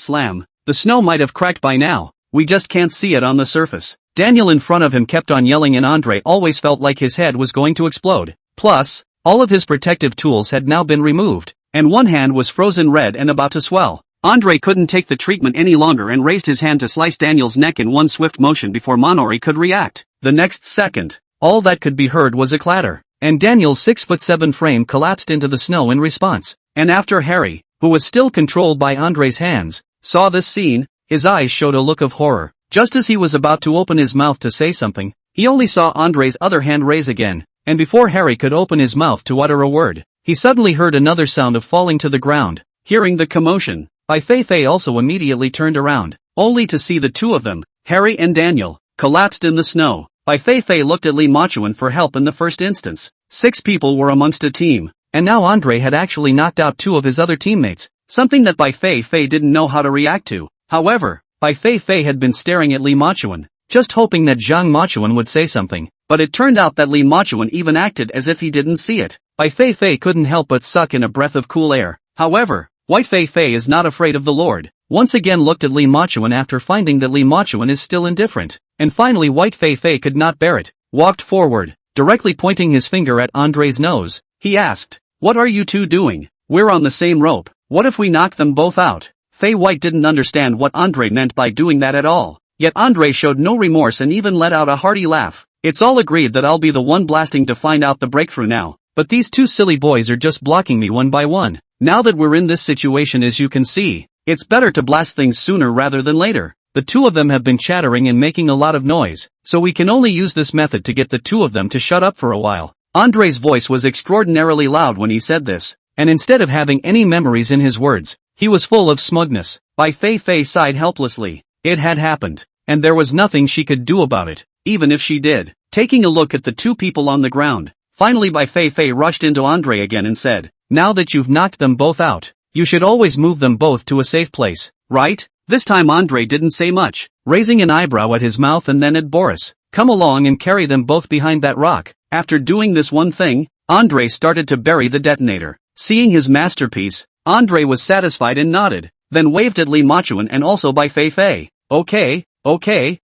slam, the snow might have cracked by now. We just can't see it on the surface." Daniel in front of him kept on yelling and Andre always felt like his head was going to explode. Plus, all of his protective tools had now been removed, and one hand was frozen red and about to swell. Andre couldn't take the treatment any longer and raised his hand to slice Daniel's neck in one swift motion before Monori could react. The next second, all that could be heard was a clatter, and Daniel's 6'7" frame collapsed into the snow in response. And after Harry, who was still controlled by Andre's hands, saw this scene, his eyes showed a look of horror. Just as he was about to open his mouth to say something, he only saw Andre's other hand raise again, and before Harry could open his mouth to utter a word, he suddenly heard another sound of falling to the ground. Hearing the commotion, Bai Feifei also immediately turned around, only to see the two of them, Harry and Daniel, collapsed in the snow. Bai Feifei looked at Li Machuan for help in the first instance. 6 people were amongst a team, and now Andre had actually knocked out 2 of his other teammates, something that Bai Feifei didn't know how to react to. However, Bai Feifei had been staring at Li Machuan, just hoping that Zhang Machuan would say something, but it turned out that Li Machuan even acted as if he didn't see it. Bai Feifei couldn't help but suck in a breath of cool air. However, White Feifei is not afraid of the Lord. Once again looked at Li Machuan after finding that Li Machuan is still indifferent, and finally White Feifei could not bear it, walked forward, directly pointing his finger at Andre's nose. He asked, "What are you two doing? We're on the same rope. What if we knock them both out?" Fei White didn't understand what Andre meant by doing that at all, yet Andre showed no remorse and even let out a hearty laugh. "It's all agreed that I'll be the one blasting to find out the breakthrough now, but these two silly boys are just blocking me one by one. Now that we're in this situation, as you can see, it's better to blast things sooner rather than later. The two of them have been chattering and making a lot of noise, so we can only use this method to get the two of them to shut up for a while." Andre's voice was extraordinarily loud when he said this, and instead of having any memories in his words, he was full of smugness. Bai Feifei sighed helplessly. It had happened, and there was nothing she could do about it, even if she did. Taking a look at the two people on the ground, finally Bai Feifei rushed into Andre again and said, "Now that you've knocked them both out, you should always move them both to a safe place, right?" This time Andre didn't say much, raising an eyebrow at his mouth and then at Boris. "Come along and carry them both behind that rock." After doing this one thing, Andre started to bury the detonator. Seeing his masterpiece, Andre was satisfied and nodded, then waved at Li Machuan and also Bai Feifei. Okay,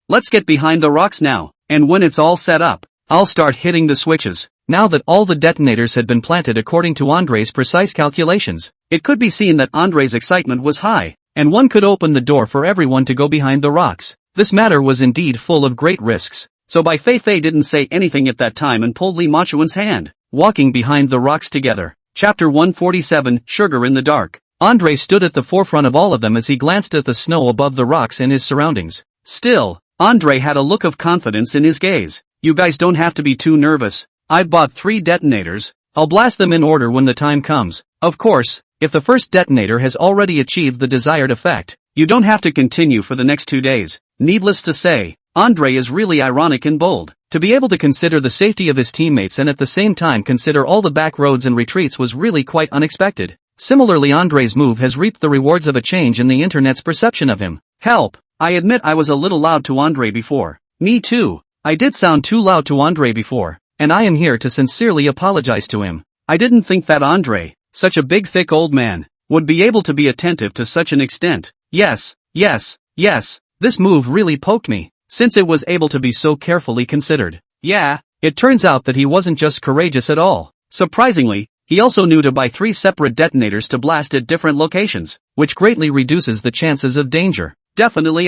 let's get behind the rocks now, and when it's all set up, I'll start hitting the switches." Now that all the detonators had been planted according to Andre's precise calculations, it could be seen that Andre's excitement was high, and one could open the door for everyone to go behind the rocks. This matter was indeed full of great risks, so Bai Feifei didn't say anything at that time and pulled Li Machuan's hand, walking behind the rocks together. Chapter 147, Sugar in the Dark. Andre stood at the forefront of all of them as he glanced at the snow above the rocks and his surroundings. Still, Andre had a look of confidence in his gaze. "You guys don't have to be too nervous. I've bought 3 detonators. I'll blast them in order when the time comes. Of course, if the first detonator has already achieved the desired effect, you don't have to continue for the next 2 days." Needless to say, Andre is really ironic and bold. To be able to consider the safety of his teammates and at the same time consider all the back roads and retreats was really quite unexpected. Similarly, Andre's move has reaped the rewards of a change in the internet's perception of him. Help! I admit I was a little loud to Andre before. Me too. I did sound too loud to Andre before, and I am here to sincerely apologize to him. I didn't think that Andre, such a big thick old man, would be able to be attentive to such an extent. Yes, this move really poked me, since it was able to be so carefully considered. Yeah, it turns out that he wasn't just courageous at all. Surprisingly, he also knew to buy 3 separate detonators to blast at different locations, which greatly reduces the chances of danger. definitely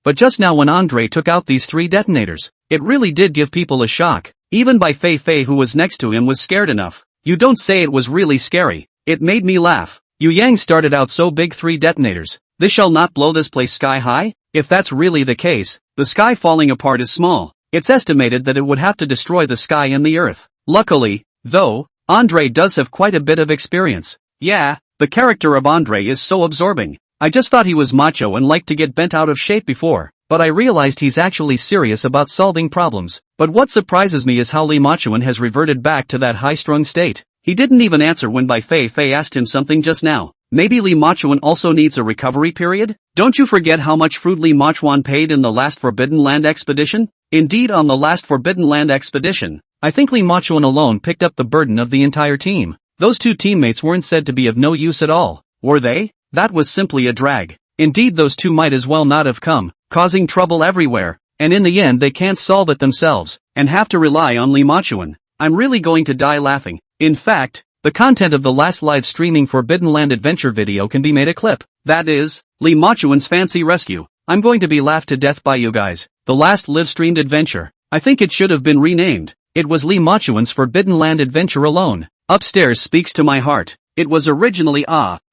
But just now when Andre took out these 3 detonators, it really did give people a shock. Even Bai Feifei who was next to him was scared enough. You don't say it was really scary. It made me laugh. Yu Yang started out so big 3 detonators. This shall not blow this place sky high? If that's really the case, the sky falling apart is small. It's estimated that it would have to destroy the sky and the earth. Luckily, though, Andre does have quite a bit of experience. Yeah, the character of Andre is so absorbing. I just thought he was macho and liked to get bent out of shape before, but I realized he's actually serious about solving problems. But what surprises me is how Lee Machuan has reverted back to that high-strung state. He didn't even answer when Bai Feifei asked him something just now. Maybe Lee Machuan also needs a recovery period? Don't you forget how much fruit Lee Machuan paid in the last Forbidden Land expedition? Indeed, on the last Forbidden Land expedition, I think Lee Machuan alone picked up the burden of the entire team. Those 2 teammates weren't said to be of no use at all, were they? That was simply a drag. Indeed, those 2 might as well not have come, causing trouble everywhere, and in the end they can't solve it themselves, and have to rely on Lee Machuan. I'm really going to die laughing. In fact, the content of the last live streaming Forbidden Land adventure video can be made a clip. That is, Lee Machuan's fancy rescue. I'm going to be laughed to death by you guys. The last live-streamed adventure. I think it should have been renamed. It was Lee Machuan's Forbidden Land adventure alone. Upstairs speaks to my heart. It was originally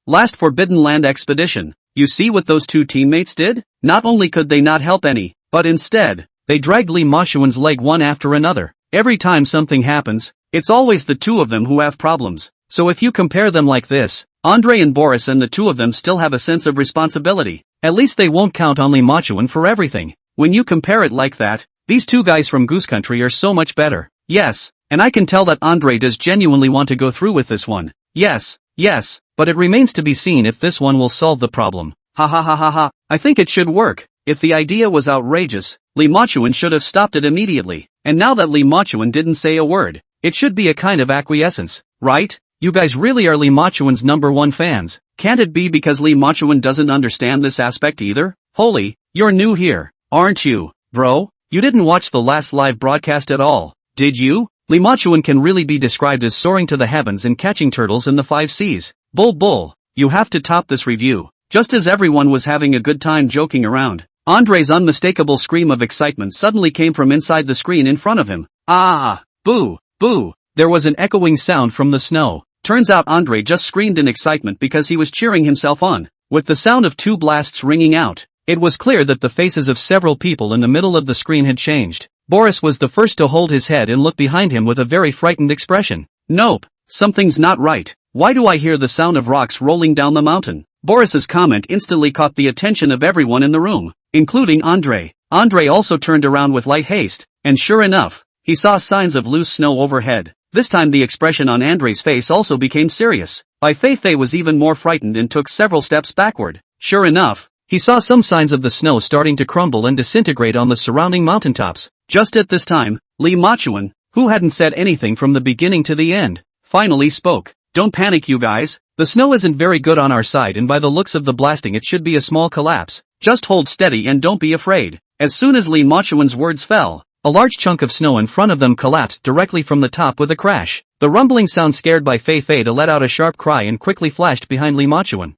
last Forbidden Land expedition. You see what those 2 teammates did? Not only could they not help any, but instead, they dragged Lee Machuan's leg one after another. Every time something happens, it's always the 2 of them who have problems. So if you compare them like this, Andre and Boris and the 2 of them still have a sense of responsibility. At least they won't count on Lee Machuan for everything. When you compare it like that, these 2 guys from Goose Country are so much better. Yes, and I can tell that Andre does genuinely want to go through with this one. Yes, but it remains to be seen if this one will solve the problem. Ha ha ha ha ha, I think it should work. If the idea was outrageous, Lee Machuan should have stopped it immediately. And now that Lee Machuan didn't say a word, it should be a kind of acquiescence, right? You guys really are Lee Machuan's #1 fans. Can't it be because Lee Machuan doesn't understand this aspect either? Holy, you're new here, aren't you, bro? You didn't watch the last live broadcast at all, did you? Lee Machuan can really be described as soaring to the heavens and catching turtles in the 5 seas. Bull, you have to top this review. Just as everyone was having a good time joking around, Andre's unmistakable scream of excitement suddenly came from inside the screen in front of him. Boo. There was an echoing sound from the snow. Turns out Andre just screamed in excitement because he was cheering himself on. With the sound of 2 blasts ringing out, it was clear that the faces of several people in the middle of the screen had changed. Boris was the first to hold his head and look behind him with a very frightened expression. Nope, something's not right. Why do I hear the sound of rocks rolling down the mountain? Boris's comment instantly caught the attention of everyone in the room, including Andre. Andre also turned around with light haste, and sure enough, he saw signs of loose snow overhead. This time the expression on Andre's face also became serious. Bai Feifei was even more frightened and took several steps backward. Sure enough, he saw some signs of the snow starting to crumble and disintegrate on the surrounding mountaintops. Just at this time, Lee Machuan, who hadn't said anything from the beginning to the end, finally spoke. Don't panic you guys, the snow isn't very good on our side and by the looks of the blasting it should be a small collapse. Just hold steady and don't be afraid. As soon as Lee Machuan's words fell, a large chunk of snow in front of them collapsed directly from the top with a crash. The rumbling sound scared Bai Feifei to let out a sharp cry and quickly flashed behind Lee Machuan.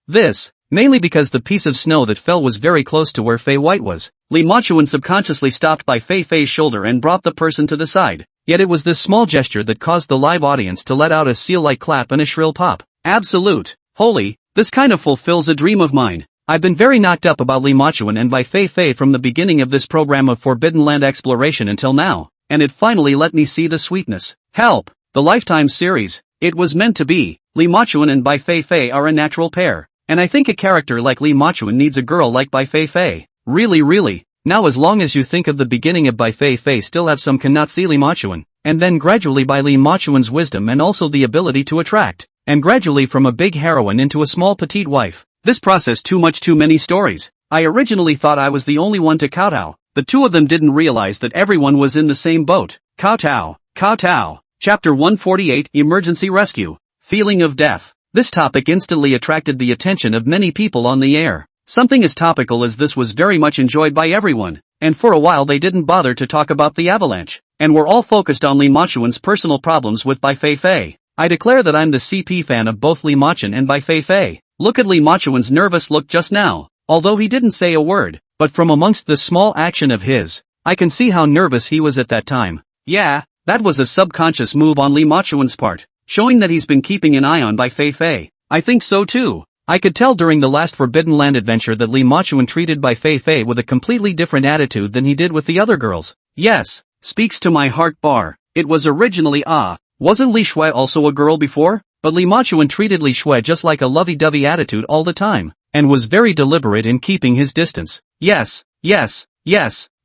This, mainly because the piece of snow that fell was very close to where Fei White was. Lee Machuan subconsciously stopped Bai Feifei's shoulder and brought the person to the side. Yet it was this small gesture that caused the live audience to let out a seal-like clap and a shrill pop. Absolute. Holy, this kind of fulfills a dream of mine. I've been very knocked up about Lee Machuan and Bai Feifei from the beginning of this program of Forbidden Land exploration until now, and it finally let me see the sweetness. Help! The Lifetime series. It was meant to be. Lee Machuan and Bai Feifei are a natural pair, and I think a character like Lee Machuan needs a girl like Bai Feifei. Really. Now as long as you think of the beginning of Bai Feifei still have some cannot see Lee Machuan, and then gradually by Lee Machuan's wisdom and also the ability to attract, and gradually from a big heroine into a small petite wife. This process too many stories. I originally thought I was the only one to kowtow. The 2 of them didn't realize that everyone was in the same boat. Kowtow. Chapter 148 Emergency Rescue. Feeling of death. This topic instantly attracted the attention of many people on the air. Something as topical as this was very much enjoyed by everyone, and for a while they didn't bother to talk about the avalanche, and were all focused on Lee Machuan's personal problems with Bai Feifei. I declare that I'm the CP fan of both Lee Machuan and Bai Feifei. Look at Lee Machuan's nervous look just now. although he didn't say a word. But from amongst this small action of his, I can see how nervous he was at that time. Yeah, that was a subconscious move on Lee Machuan's part, showing that he's been keeping an eye on Bai Feifei. I think so too. I could tell during the last Forbidden Land adventure that Lee Machuan treated Bai Feifei with a completely different attitude than he did with the other girls. Yes, speaks to my heart bar. It was originally wasn't Li Shui also a girl before? But Lee Machuan treated Li Shui just like a lovey-dovey attitude all the time, and was very deliberate in keeping his distance. Yes.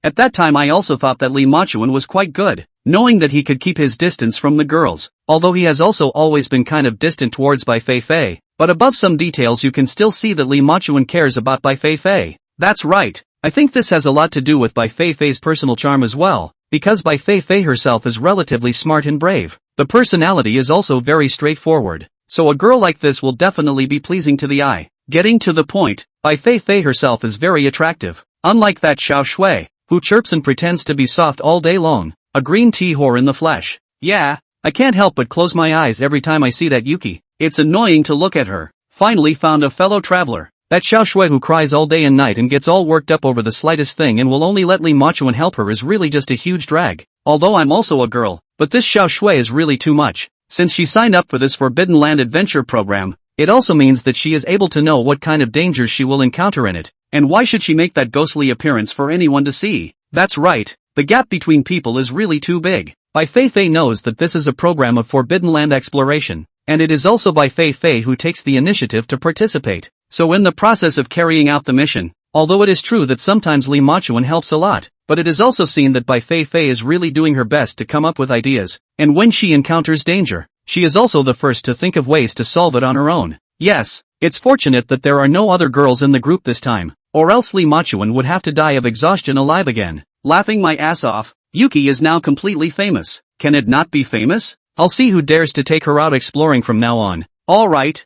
At that time I also thought that Lee Machuan was quite good, knowing that he could keep his distance from the girls, although he has also always been kind of distant towards Bai Feifei. But above some details you can still see that Lee Machuan cares about Bai Feifei. That's right. I think this has a lot to do with Bai Feifei's personal charm as well, because Bai Feifei herself is relatively smart and brave. The personality is also very straightforward, so a girl like this will definitely be pleasing to the eye. Getting to the point, Bai Feifei herself is very attractive, unlike that Xiao Shui, who chirps and pretends to be soft all day long, a green tea whore in the flesh. Yeah, I can't help but close my eyes every time I see that Yuki. It's annoying to look at her. Finally found a fellow traveler. That Xiao Shui who cries all day and night and gets all worked up over the slightest thing and will only let Lee Machuan help her is really just a huge drag. Although I'm also a girl, but this Xiao Shui is really too much. Since she signed up for this Forbidden Land adventure program, it also means that she is able to know what kind of dangers she will encounter in it. And why should she make that ghostly appearance for anyone to see? That's right, the gap between people is really too big. Bai Feifei knows that this is a program of Forbidden Land exploration, and it is also Bai Feifei who takes the initiative to participate. So in the process of carrying out the mission, although it is true that sometimes Lee Machuan helps a lot, but it is also seen that Bai Feifei is really doing her best to come up with ideas, and when she encounters danger, she is also the first to think of ways to solve it on her own. Yes, it's fortunate that there are no other girls in the group this time, or else Lee Machuan would have to die of exhaustion alive again. Laughing my ass off, Yuki is now completely famous. Can it not be famous? I'll see who dares to take her out exploring from now on. Alright,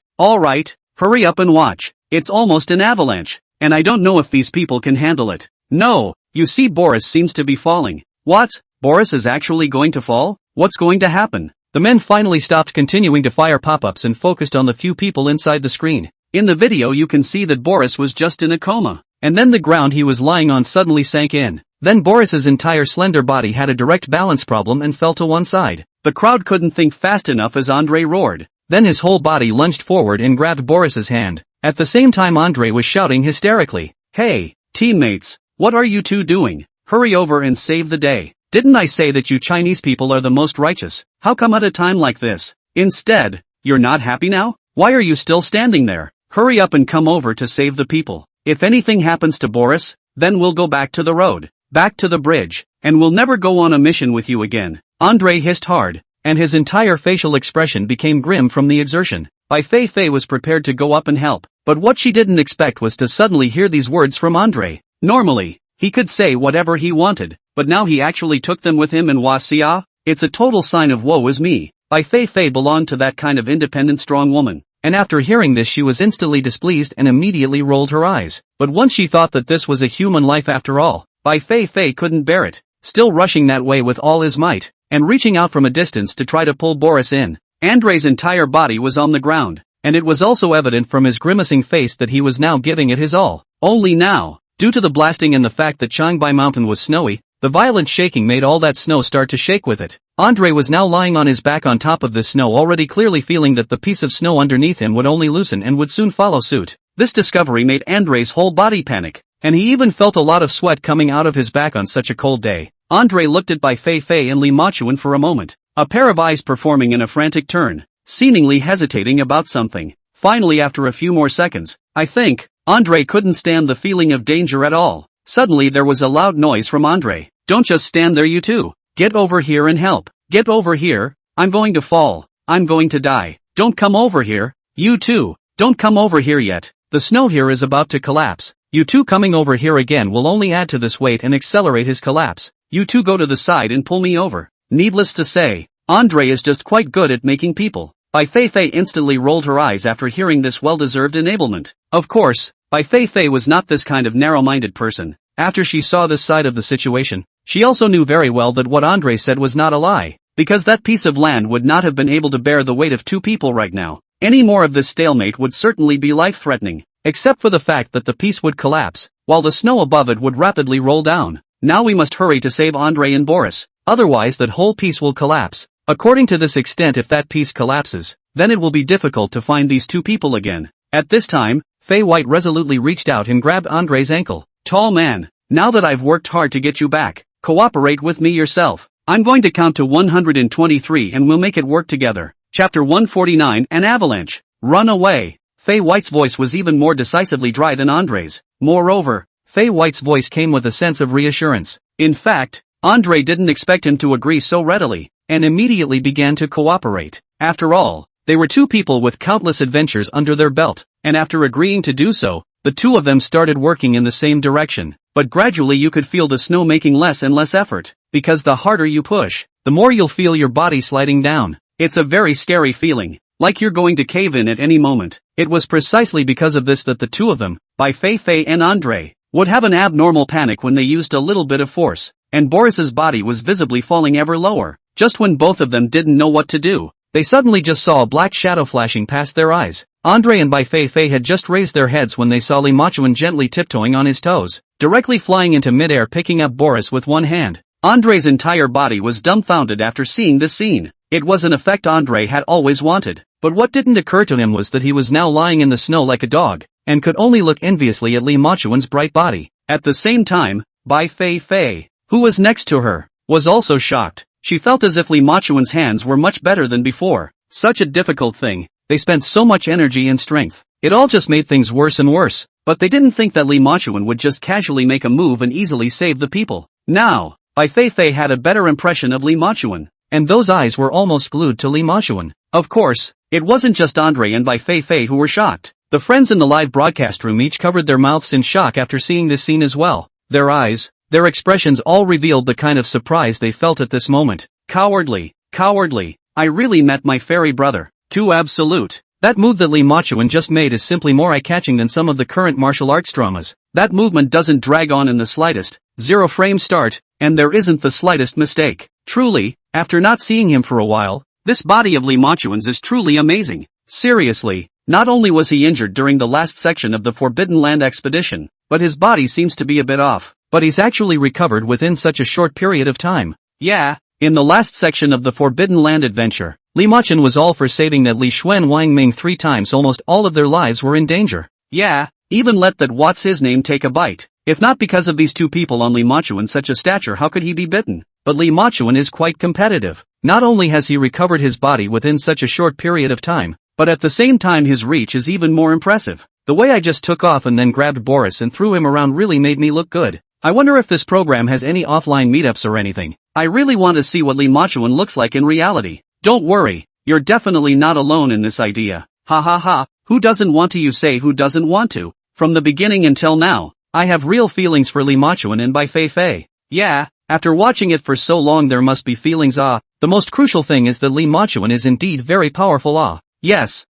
hurry up and watch. It's almost an avalanche, and I don't know if these people can handle it. No, you see Boris seems to be falling. What? Boris is actually going to fall? What's going to happen? The men finally stopped continuing to fire pop-ups and focused on the few people inside the screen. In the video you can see that Boris was just in a coma, and then the ground he was lying on suddenly sank in. Then Boris's entire slender body had a direct balance problem and fell to one side. The crowd couldn't think fast enough as Andre roared. Then his whole body lunged forward and grabbed Boris's hand. At the same time Andre was shouting hysterically, "Hey, teammates, what are you two doing? Hurry over and save the day. Didn't I say that you Chinese people are the most righteous? How come at a time like this? Instead, you're not happy now? Why are you still standing there? Hurry up and come over to save the people. If anything happens to Boris, then we'll go back to the road, back to the bridge, and we'll never go on a mission with you again." Andre hissed hard, and his entire facial expression became grim from the exertion. Bai Feifei was prepared to go up and help, but what she didn't expect was to suddenly hear these words from Andre. Normally, he could say whatever he wanted, but now he actually took them with him in Wasia. It's a total sign of woe is me. Bai Feifei belonged to that kind of independent strong woman, and after hearing this she was instantly displeased and immediately rolled her eyes. But once she thought that this was a human life after all, Bai Feifei couldn't bear it, still rushing that way with all his might, and reaching out from a distance to try to pull Boris in. Andre's entire body was on the ground, and it was also evident from his grimacing face that he was now giving it his all. Only now, due to the blasting and the fact that Changbai Mountain was snowy, the violent shaking made all that snow start to shake with it. Andre was now lying on his back on top of this snow, already clearly feeling that the piece of snow underneath him would only loosen and would soon follow suit. This discovery made Andre's whole body panic, and he even felt a lot of sweat coming out of his back on such a cold day. Andre looked at Bai Feifei and Lee Machuan for a moment, a pair of eyes performing in a frantic turn, seemingly hesitating about something. Finally, after a few more seconds, I think, Andre couldn't stand the feeling of danger at all. Suddenly there was a loud noise from Andre. "Don't just stand there you two. Get over here and help. Get over here. I'm going to fall. I'm going to die. Don't come over here. You two, don't come over here yet. The snow here is about to collapse. You two coming over here again will only add to this weight and accelerate his collapse. You two go to the side and pull me over." Needless to say, Andre is just quite good at making people. Bai Feifei instantly rolled her eyes after hearing this well-deserved enablement. Of course, Bai Feifei was not this kind of narrow-minded person. After she saw this side of the situation, she also knew very well that what Andre said was not a lie, because that piece of land would not have been able to bear the weight of two people right now. Any more of this stalemate would certainly be life-threatening. except for the fact that the piece would collapse, while the snow above it would rapidly roll down. Now we must hurry to save Andre and Boris, otherwise that whole piece will collapse. According to this extent, if that piece collapses, then it will be difficult to find these two people again. At this time, Fei White resolutely reached out and grabbed Andre's ankle. Tall man, now that I've worked hard to get you back, cooperate with me yourself. I'm going to count to 123 and we'll make it work together. Chapter 149, An Avalanche. Run away. Fei White's voice was even more decisively dry than Andre's. Moreover, Fei White's voice came with a sense of reassurance. In fact, Andre didn't expect him to agree so readily, and immediately began to cooperate. After all, they were two people with countless adventures under their belt, and after agreeing to do so, the two of them started working in the same direction. But gradually you could feel the snow making less and less effort, because the harder you push, the more you'll feel your body sliding down. It's a very scary feeling, like you're going to cave in at any moment. It was precisely because of this that the two of them, Bai Feifei and Andre, would have an abnormal panic when they used a little bit of force, and Boris's body was visibly falling ever lower. Just when both of them didn't know what to do, they suddenly just saw a black shadow flashing past their eyes. Andre and Bai Feifei had just raised their heads when they saw Li Machuan gently tiptoeing on his toes, directly flying into midair, picking up Boris with one hand. Andre's entire body was dumbfounded after seeing this scene. It was an effect Andre had always wanted, but what didn't occur to him was that he was now lying in the snow like a dog, and could only look enviously at Li Machuan's bright body. At the same time, Bai Feifei, who was next to her, was also shocked. She felt as if Li Machuan's hands were much better than before. Such a difficult thing. They spent so much energy and strength. It all just made things worse and worse, but they didn't think that Li Machuan would just casually make a move and easily save the people. Now, Bai Feifei had a better impression of Li Machuan, and those eyes were almost glued to Li Machuan. Of course, it wasn't just Andre and Bai Feifei who were shocked. The friends in the live broadcast room each covered their mouths in shock after seeing this scene as well. Their eyes, their expressions all revealed the kind of surprise they felt at this moment. Cowardly, cowardly, I really met my fairy brother. Too absolute. That move that Li Machuan just made is simply more eye-catching than some of the current martial arts dramas. That movement doesn't drag on in the slightest, 0 frame start, and there isn't the slightest mistake. Truly, after not seeing him for a while, this body of Li Machuan's is truly amazing. Seriously, not only was he injured during the last section of the Forbidden Land expedition, but his body seems to be a bit off, but he's actually recovered within such a short period of time. Yeah. In the last section of the Forbidden Land adventure, Li Machuan was all for saving that Li Xuan Wang Ming 3 times. Almost all of their lives were in danger. Yeah, even let that what's his name take a bite. If not because of these two people on Li Machuan such a stature, how could he be bitten? But Li Machuan is quite competitive. Not only has he recovered his body within such a short period of time, but at the same time his reach is even more impressive. The way I just took off and then grabbed Boris and threw him around really made me look good. I wonder if this program has any offline meetups or anything. I really want to see what Li Machuan looks like in reality. Don't worry, you're definitely not alone in this idea. Ha ha ha, who doesn't want to? You say who doesn't want to? From the beginning until now, I have real feelings for Li Machuan and Bai Feifei. Yeah, after watching it for so long there must be feelings. The most crucial thing is that Li Machuan is indeed very powerful. Yes,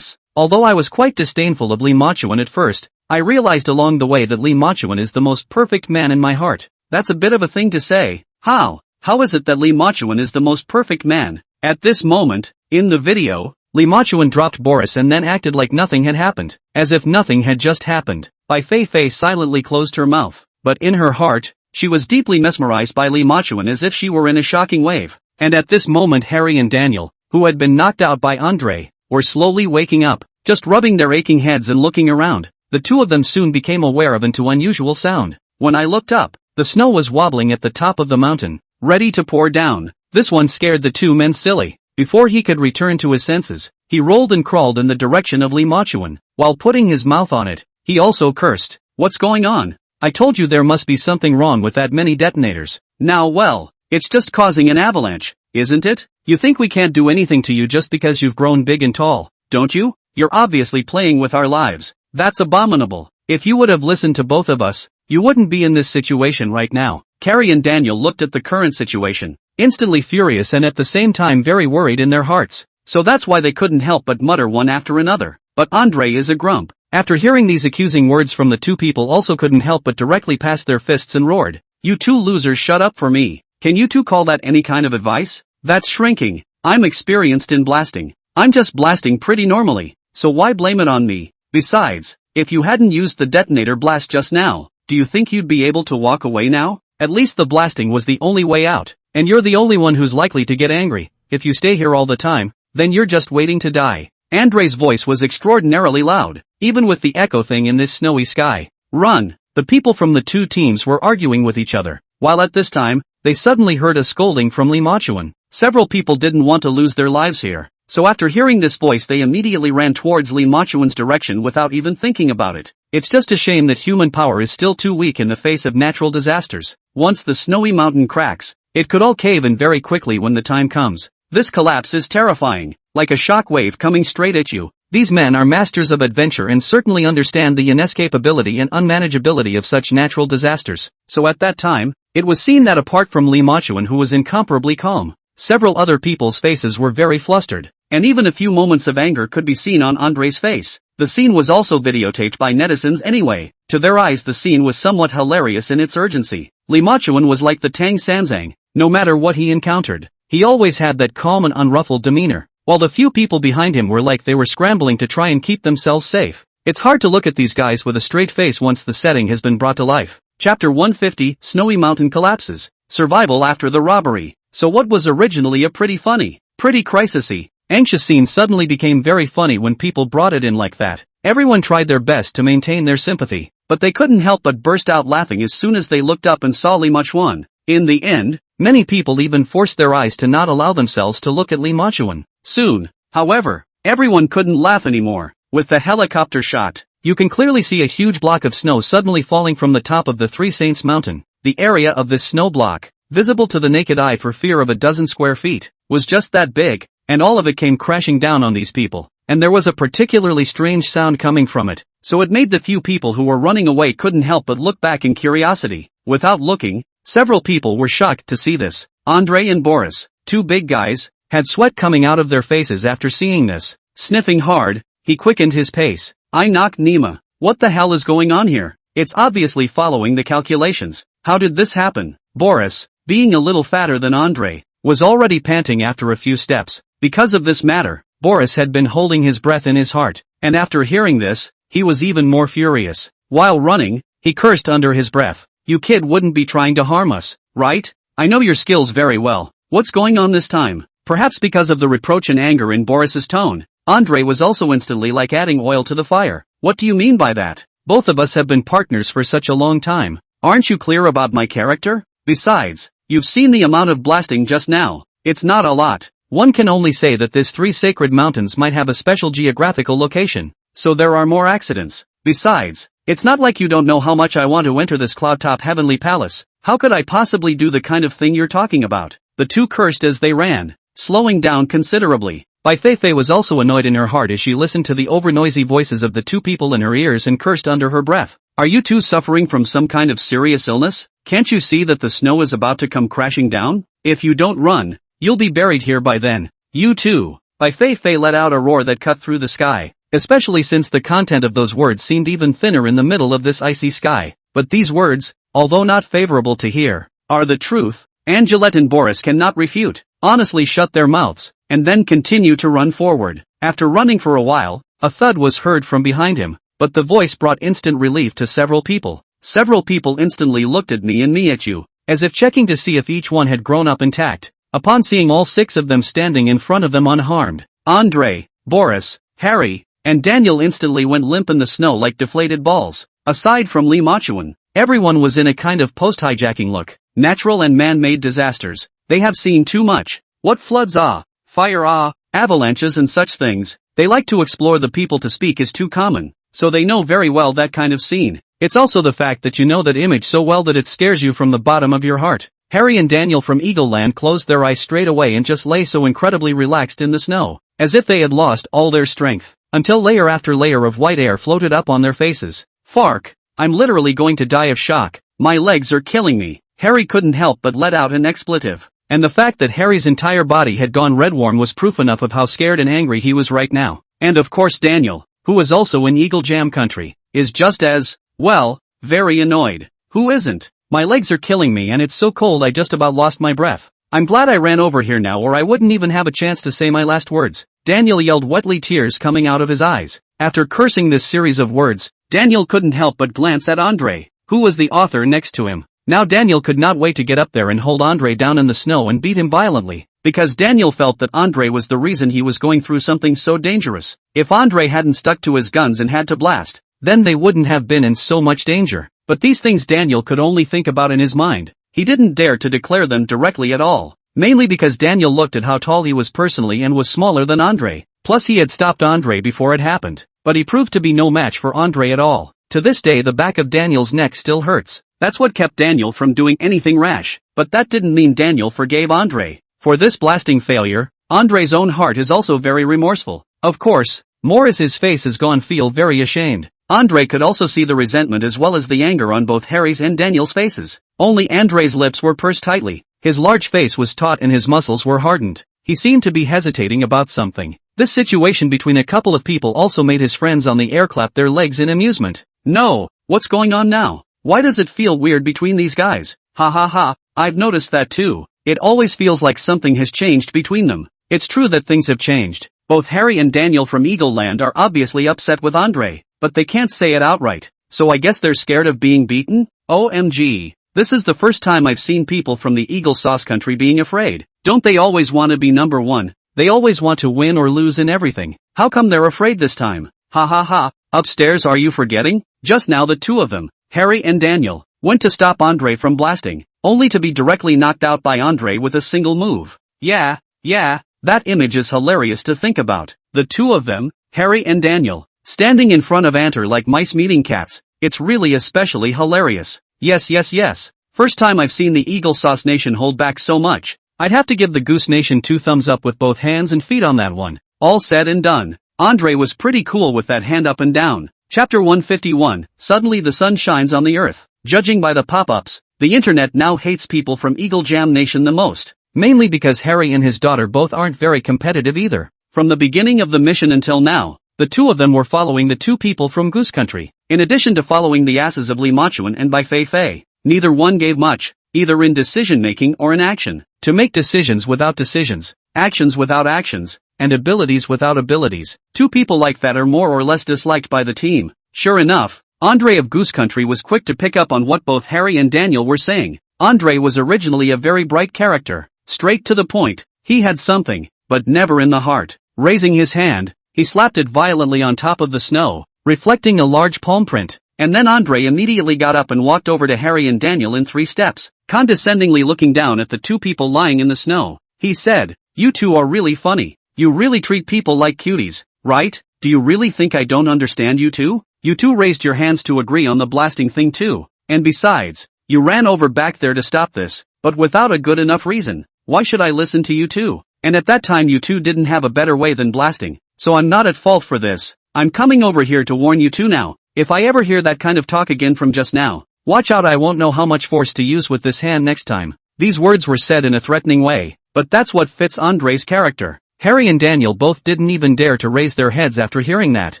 although I was quite disdainful of Li Machuan at first, I realized along the way that Li Machuan is the most perfect man in my heart. That's a bit of a thing to say. How is it that Li Machuan is the most perfect man? At this moment, in the video, Li Machuan dropped Boris and then acted like nothing had happened, as if nothing had just happened. Bai Feifei silently closed her mouth, but in her heart, she was deeply mesmerized by Li Machuan as if she were in a shocking wave. And at this moment Harry and Daniel, who had been knocked out by Andre, were slowly waking up, just rubbing their aching heads and looking around. The two of them soon became aware of an unusual sound. When I looked up, the snow was wobbling at the top of the mountain, ready to pour down. This one scared the two men silly. Before he could return to his senses, he rolled and crawled in the direction of Li Machuan. While putting his mouth on it, he also cursed. What's going on? I told you there must be something wrong with that many detonators. Now well, it's just causing an avalanche, isn't it? You think we can't do anything to you just because you've grown big and tall, don't you? You're obviously playing with our lives. That's abominable. If you would have listened to both of us, you wouldn't be in this situation right now. Carrie and Daniel looked at the current situation, instantly furious and at the same time very worried in their hearts. So that's why they couldn't help but mutter one after another. But Andre is a grump. After hearing these accusing words from the two people also couldn't help but directly pass their fists and roared. You two losers, shut up for me. Can you two call that any kind of advice? That's shrinking. I'm experienced in blasting. I'm just blasting pretty normally, so why blame it on me? Besides, If you hadn't used the detonator blast just now, do you think you'd be able to walk away now? At least the blasting was the only way out, and you're the only one who's likely to get angry. If you stay here all the time, then you're just waiting to die. Andrei's voice was extraordinarily loud, even with the echo thing in this snowy sky. Run! The people from the two teams were arguing with each other, while at this time, they suddenly heard a scolding from Lee Ma-chuan. Several people didn't want to lose their lives here, so after hearing this voice they immediately ran towards Lee Ma-chuan's direction without even thinking about it. It's just a shame that human power is still too weak in the face of natural disasters. Once the snowy mountain cracks, it could all cave in very quickly when the time comes. This collapse is terrifying, like a shock wave coming straight at you. These men are masters of adventure and certainly understand the inescapability and unmanageability of such natural disasters. So at that time, it was seen that apart from Lee Ma-chuan, who was incomparably calm, several other people's faces were very flustered, and even a few moments of anger could be seen on Andrei's face. The scene was also videotaped by netizens anyway. To their eyes the scene was somewhat hilarious in its urgency. Lee Ma-chuan was like the Tang Sanzang. No matter what he encountered, he always had that calm and unruffled demeanor, while the few people behind him were like they were scrambling to try and keep themselves safe. It's hard to look at these guys with a straight face once the setting has been brought to life. Chapter 150, Snowy Mountain Collapses. Survival after the robbery. So what was originally a pretty crisisy, anxious scene suddenly became very funny when people brought it in like that. Everyone tried their best to maintain their sympathy, but they couldn't help but burst out laughing as soon as they looked up and saw Lee Ma-chuan. In the end, many people even forced their eyes to not allow themselves to look at Lee Ma-chuan. Soon, however, everyone couldn't laugh anymore. With the helicopter shot, you can clearly see a huge block of snow suddenly falling from the top of the Three Saints Mountain. The area of this snow block, visible to the naked eye for fear of a dozen square feet, was just that big, and all of it came crashing down on these people. And there was a particularly strange sound coming from it, so it made the few people who were running away couldn't help but look back in curiosity. Without looking, several people were shocked to see this. Andrei and Boris, two big guys, had sweat coming out of their faces after seeing this. Sniffing hard, he quickened his pace. I knock Nima. What the hell is going on here? It's obviously following the calculations. How did this happen? Boris, being a little fatter than Andrei, was already panting after a few steps. Because of this matter, Boris had been holding his breath in his heart, and after hearing this, he was even more furious. While running, he cursed under his breath. You kid wouldn't be trying to harm us, right? I know your skills very well. What's going on this time? Perhaps because of the reproach and anger in Boris's tone, Andrei was also instantly like adding oil to the fire. What do you mean by that? Both of us have been partners for such a long time. Aren't you clear about my character? Besides, you've seen the amount of blasting just now. It's not a lot. One can only say that this three sacred mountains might have a special geographical location, so there are more accidents. Besides, it's not like you don't know how much I want to enter this cloud-top heavenly palace. How could I possibly do the kind of thing you're talking about? The two cursed as they ran, slowing down considerably. Bai Feifei was also annoyed in her heart as she listened to the over-noisy voices of the two people in her ears and cursed under her breath. Are you two suffering from some kind of serious illness? Can't you see that the snow is about to come crashing down? If you don't run, you'll be buried here by then. You too. Bai Feifei let out a roar that cut through the sky, especially since the content of those words seemed even thinner in the middle of this icy sky. But these words, although not favorable to hear, are the truth. Angelette and Boris cannot refute, honestly shut their mouths, and then continue to run forward. After running for a while, a thud was heard from behind him, but the voice brought instant relief to several people. Several people instantly looked at me and me at you, as if checking to see if each one had grown up intact. Upon seeing all six of them standing in front of them unharmed, Andrei, Boris, Harry, and Daniel instantly went limp in the snow like deflated balls. Aside from Lee Ma-chuan, everyone was in a kind of post-hijacking look. Natural and man-made disasters. They have seen too much. What floods fire avalanches and such things. They like to explore. The people to speak is too common, so they know very well that kind of scene. It's also the fact that you know that image so well that it scares you from the bottom of your heart. Harry and Daniel from Eagle Land closed their eyes straight away and just lay so incredibly relaxed in the snow, as if they had lost all their strength, until layer after layer of white air floated up on their faces. Fark, I'm literally going to die of shock. My legs are killing me. Harry couldn't help but let out an expletive, and the fact that Harry's entire body had gone red warm was proof enough of how scared and angry he was right now. And of course Daniel, who was also in Eagle Jam country, is just as, well, very annoyed. Who isn't? My legs are killing me and it's so cold I just about lost my breath. I'm glad I ran over here now or I wouldn't even have a chance to say my last words. Daniel yelled, wetly, tears coming out of his eyes. After cursing this series of words, Daniel couldn't help but glance at Andre, who was the author next to him. Now Daniel could not wait to get up there and hold Andre down in the snow and beat him violently, because Daniel felt that Andre was the reason he was going through something so dangerous. If Andre hadn't stuck to his guns and had to blast, then they wouldn't have been in so much danger. But these things Daniel could only think about in his mind. He didn't dare to declare them directly at all, mainly because Daniel looked at how tall he was personally and was smaller than Andre. Plus he had stopped Andre before it happened, but he proved to be no match for Andre at all. To this day the back of Daniel's neck still hurts. That's what kept Daniel from doing anything rash, but that didn't mean Daniel forgave Andre. For this blasting failure, Andre's own heart is also very remorseful. Of course, more as his face has gone feel very ashamed. Andre could also see the resentment as well as the anger on both Harry's and Daniel's faces. Only Andre's lips were pursed tightly. His large face was taut and his muscles were hardened. He seemed to be hesitating about something. This situation between a couple of people also made his friends on the air clap their legs in amusement. No, what's going on now? Why does it feel weird between these guys? Ha ha ha, I've noticed that too. It always feels like something has changed between them. It's true that things have changed. Both Harry and Daniel from Eagle Land are obviously upset with Andre, but they can't say it outright. So I guess they're scared of being beaten? OMG. This is the first time I've seen people from the Eagle Sauce country being afraid. Don't they always want to be number one? They always want to win or lose in everything. How come they're afraid this time? Ha ha ha. Upstairs, are you forgetting? Just now the two of them, Harry and Daniel, went to stop Andre from blasting, only to be directly knocked out by Andre with a single move. Yeah, that image is hilarious to think about. The two of them, Harry and Daniel, standing in front of Anter like mice meeting cats. It's really especially hilarious. Yes. First time I've seen the Eagle Sauce Nation hold back so much. I'd have to give the Goose Nation 2 thumbs up with both hands and feet on that one. All said and done, Andre was pretty cool with that hand up and down. Chapter 151, Suddenly the Sun Shines on the Earth. Judging by the pop-ups, the internet now hates people from Eagle Jam Nation the most. Mainly because Harry and his daughter both aren't very competitive either. From the beginning of the mission until now, the two of them were following the two people from Goose Country, in addition to following the asses of Li Machuan and Bai Feifei. Neither one gave much, either in decision-making or in action. To make decisions without decisions, actions without actions, and abilities without abilities. Two people like that are more or less disliked by the team. Sure enough, Andre of Goose Country was quick to pick up on what both Harry and Daniel were saying. Andre was originally a very bright character, straight to the point. He had something, but never in the heart. Raising his hand, he slapped it violently on top of the snow, reflecting a large palm print. And then Andre immediately got up and walked over to Harry and Daniel in 3 steps, condescendingly looking down at the two people lying in the snow. He said, "You two are really funny. You really treat people like cuties, right? Do you really think I don't understand you two? You two raised your hands to agree on the blasting thing too. And besides, you ran over back there to stop this, but without a good enough reason. Why should I listen to you two? And at that time you two didn't have a better way than blasting. So I'm not at fault for this. I'm coming over here to warn you two now. If I ever hear that kind of talk again from just now, watch out, I won't know how much force to use with this hand next time." These words were said in a threatening way, but that's what fits Andre's character. Harry and Daniel both didn't even dare to raise their heads after hearing that,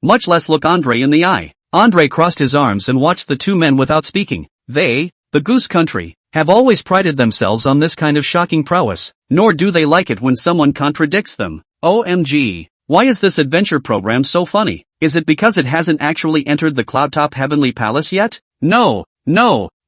much less look Andre in the eye. Andre crossed his arms and watched the two men without speaking. They, the Goose Country, have always prided themselves on this kind of shocking prowess, nor do they like it when someone contradicts them. OMG. Why is this adventure program so funny? Is it because it hasn't actually entered the Cloudtop Heavenly Palace yet? No,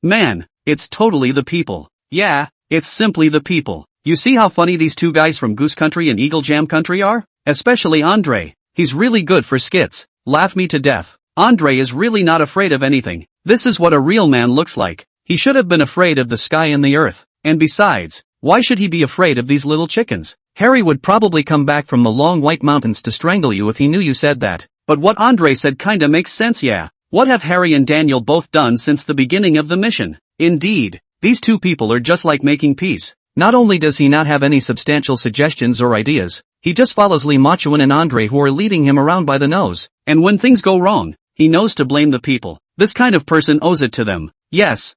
man, it's totally the people. Yeah, it's simply the people. You see how funny these two guys from Goose Country and Eagle Jam Country are? Especially Andre. He's really good for skits. Laugh me to death. Andre is really not afraid of anything. This is what a real man looks like. He should have been afraid of the sky and the earth. And besides, why should he be afraid of these little chickens? Harry would probably come back from the long white mountains to strangle you if he knew you said that. But what Andre said kinda makes sense, yeah. What have Harry and Daniel both done since the beginning of the mission? Indeed, these two people are just like making peace. Not only does he not have any substantial suggestions or ideas, he just follows Li Machuan and Andre who are leading him around by the nose. And when things go wrong, he knows to blame the people. This kind of person owes it to them. Yes,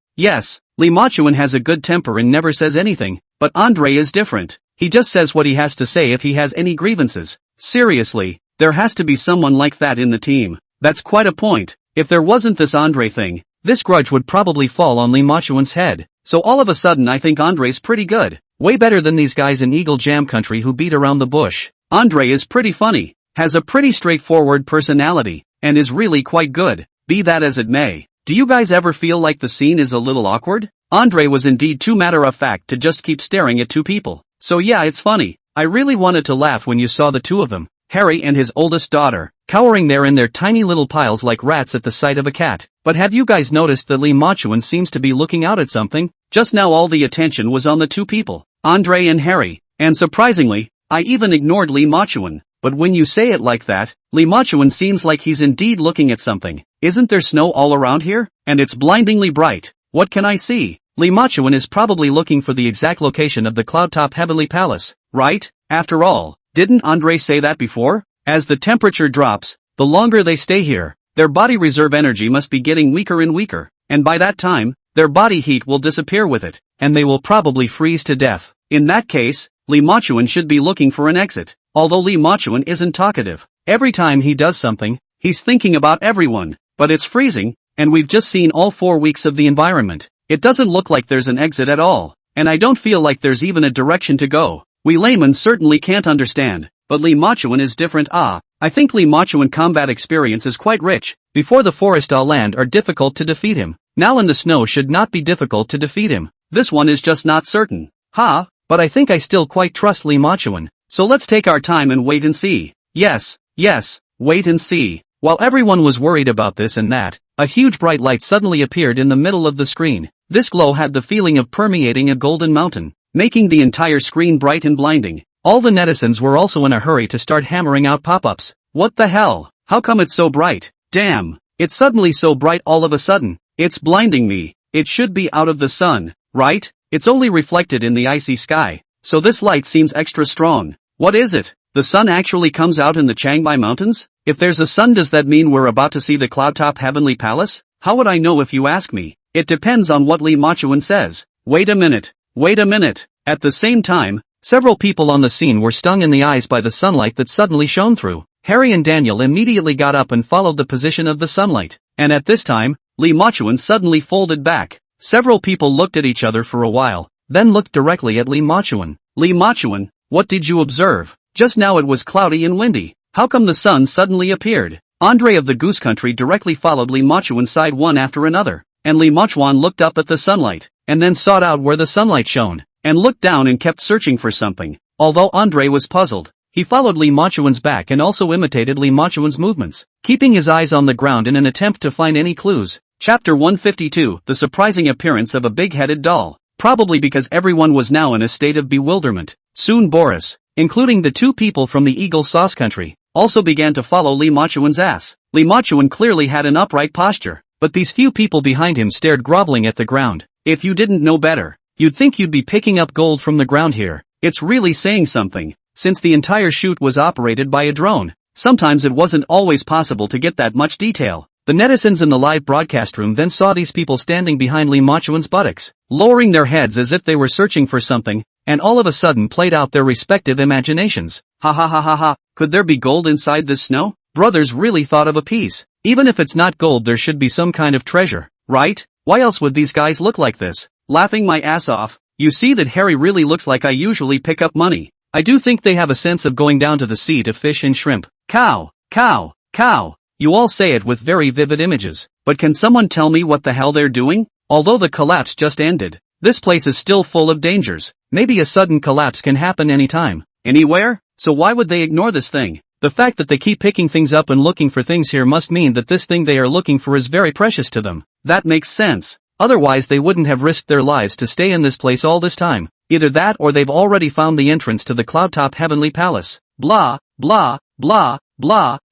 Li Machuan has a good temper and never says anything, but Andre is different. He just says what he has to say if he has any grievances. Seriously, there has to be someone like that in the team. That's quite a point. If there wasn't this Andre thing, this grudge would probably fall on Li Machuan's head. So all of a sudden I think Andre's pretty good. Way better than these guys in Eagle Jam Country who beat around the bush. Andre is pretty funny, has a pretty straightforward personality, and is really quite good. be that as it may. Do you guys ever feel like the scene is a little awkward? Andre was indeed too matter-of-fact to just keep staring at two people. So yeah, it's funny. I really wanted to laugh when you saw the two of them, Harry and his oldest daughter, cowering there in their tiny little piles like rats at the sight of a cat. But have you guys noticed that Lee Ma-chuan seems to be looking out at something? Just now all the attention was on the two people, Andre and Harry, and surprisingly, I even ignored Lee Ma-chuan. But when you say it like that, Lee Ma-chuan seems like he's indeed looking at something. Isn't there snow all around here? And it's blindingly bright. What can I see? Lee Ma-chuan is probably looking for the exact location of the cloud-top heavenly palace, right? After all, didn't Andre say that before? As the temperature drops, the longer they stay here, their body reserve energy must be getting weaker and weaker, and by that time, their body heat will disappear with it, and they will probably freeze to death. In that case, Lee Ma-chuan should be looking for an exit. Although Lee Ma-chuan isn't talkative, every time he does something, he's thinking about everyone. But it's freezing, and we've just seen all 4 weeks of the environment. It doesn't look like there's an exit at all, and I don't feel like there's even a direction to go. We laymen certainly can't understand, but Lee Ma-chuan is different. I think Lee Ma-chuan combat experience is quite rich. Before the forest land are difficult to defeat him. Now in the snow should not be difficult to defeat him. This one is just not certain. But I think I still quite trust Lee Ma-chuan. So let's take our time and wait and see. Yes, wait and see. While everyone was worried about this and that, a huge bright light suddenly appeared in the middle of the screen. This glow had the feeling of permeating a golden mountain, making the entire screen bright and blinding. All the netizens were also in a hurry to start hammering out pop-ups. What the hell? How come it's so bright? Damn, it's suddenly so bright all of a sudden. It's blinding me. It should be out of the sun, right? It's only reflected in the icy sky, so this light seems extra strong. What is it? The sun actually comes out in the Chiangmai Mountains? If there's a sun, does that mean we're about to see the cloud-top heavenly palace? How would I know if you ask me? It depends on what Lee Ma-chuan says. Wait a minute. At the same time, several people on the scene were stung in the eyes by the sunlight that suddenly shone through. Harry and Daniel immediately got up and followed the position of the sunlight. And at this time, Lee Ma-chuan suddenly folded back. Several people looked at each other for a while, then looked directly at Lee Ma-chuan. Lee Ma-chuan, what did you observe? Just now it was cloudy and windy. How come the sun suddenly appeared? Andre of the Goose Country directly followed Lee Ma-chuan's side one after another, and Lee Ma-chuan looked up at the sunlight, and then sought out where the sunlight shone, and looked down and kept searching for something. Although Andre was puzzled, he followed Lee Ma-chuan's back and also imitated Lee Ma-chuan's movements, keeping his eyes on the ground in an attempt to find any clues. Chapter 152, The Surprising Appearance of a Big-Headed Doll. Probably because everyone was now in a state of bewilderment. Soon Boris, including the two people from the Eagle Sauce Country, also began to follow Lee Ma-chuan's ass. Lee Ma-chuan clearly had an upright posture, but these few people behind him stared groveling at the ground. If you didn't know better, you'd think you'd be picking up gold from the ground here. It's really saying something. Since the entire shoot was operated by a drone, sometimes it wasn't always possible to get that much detail. The netizens in the live broadcast room then saw these people standing behind Lee Ma-chuan's buttocks, lowering their heads as if they were searching for something, and all of a sudden played out their respective imaginations. Ha, could there be gold inside this snow? Brothers really thought of a piece. Even if it's not gold, there should be some kind of treasure, right? Why else would these guys look like this? Laughing my ass off. You see that Harry really looks like I usually pick up money. I do think they have a sense of going down to the sea to fish and shrimp. Cow. You all say it with very vivid images, but can someone tell me what the hell they're doing? Although the collapse just ended, this place is still full of dangers. Maybe a sudden collapse can happen anytime, anywhere, so why would they ignore this thing? The fact that they keep picking things up and looking for things here must mean that this thing they are looking for is very precious to them. That makes sense. Otherwise they wouldn't have risked their lives to stay in this place all this time. Either that or they've already found the entrance to the cloud-top heavenly palace. Blah,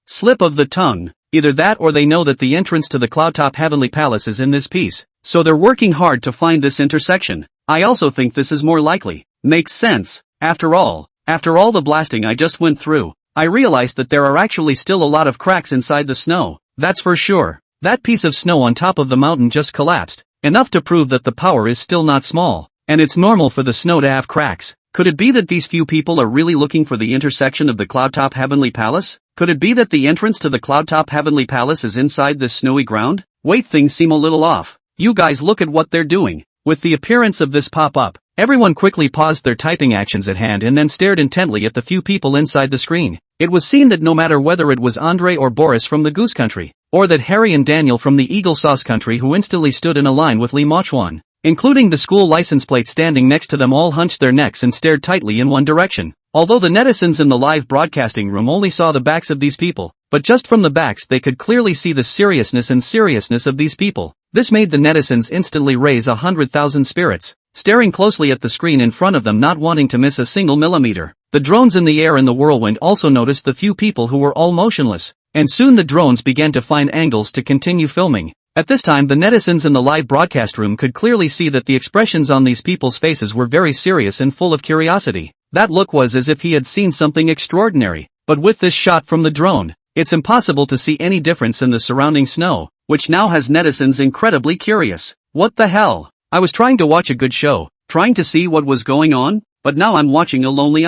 slip of the tongue. Either that or they know that the entrance to the cloud-top heavenly palace is in this piece, so they're working hard to find this intersection. I also think this is more likely. Makes sense. After all the blasting I just went through, I realized that there are actually still a lot of cracks inside the snow. That's for sure. That piece of snow on top of the mountain just collapsed, enough to prove that the power is still not small, and it's normal for the snow to have cracks. Could it be that these few people are really looking for the intersection of the cloud-top heavenly palace? Could it be that the entrance to the cloud-top heavenly palace is inside this snowy ground? Wait, things seem a little off. You guys look at what they're doing. With the appearance of this pop-up, everyone quickly paused their typing actions at hand and then stared intently at the few people inside the screen. It was seen that no matter whether it was Andre or Boris from the Goose Country, or that Harry and Daniel from the Eagle Sauce Country who instantly stood in a line with Lee Mochuan, including the school license plate standing next to them, all hunched their necks and stared tightly in one direction. Although the netizens in the live broadcasting room only saw the backs of these people, but just from the backs they could clearly see the seriousness of these people. This made the netizens instantly raise 100,000 spirits, staring closely at the screen in front of them, not wanting to miss a single millimeter. The drones in the air in the whirlwind also noticed the few people who were all motionless, and soon the drones began to find angles to continue filming. At this time the netizens in the live broadcast room could clearly see that the expressions on these people's faces were very serious and full of curiosity. That look was as if he had seen something extraordinary. But with this shot from the drone, it's impossible to see any difference in the surrounding snow, which now has netizens incredibly curious. What the hell? I was trying to watch a good show, trying to see what was going on, but now I'm watching a lonely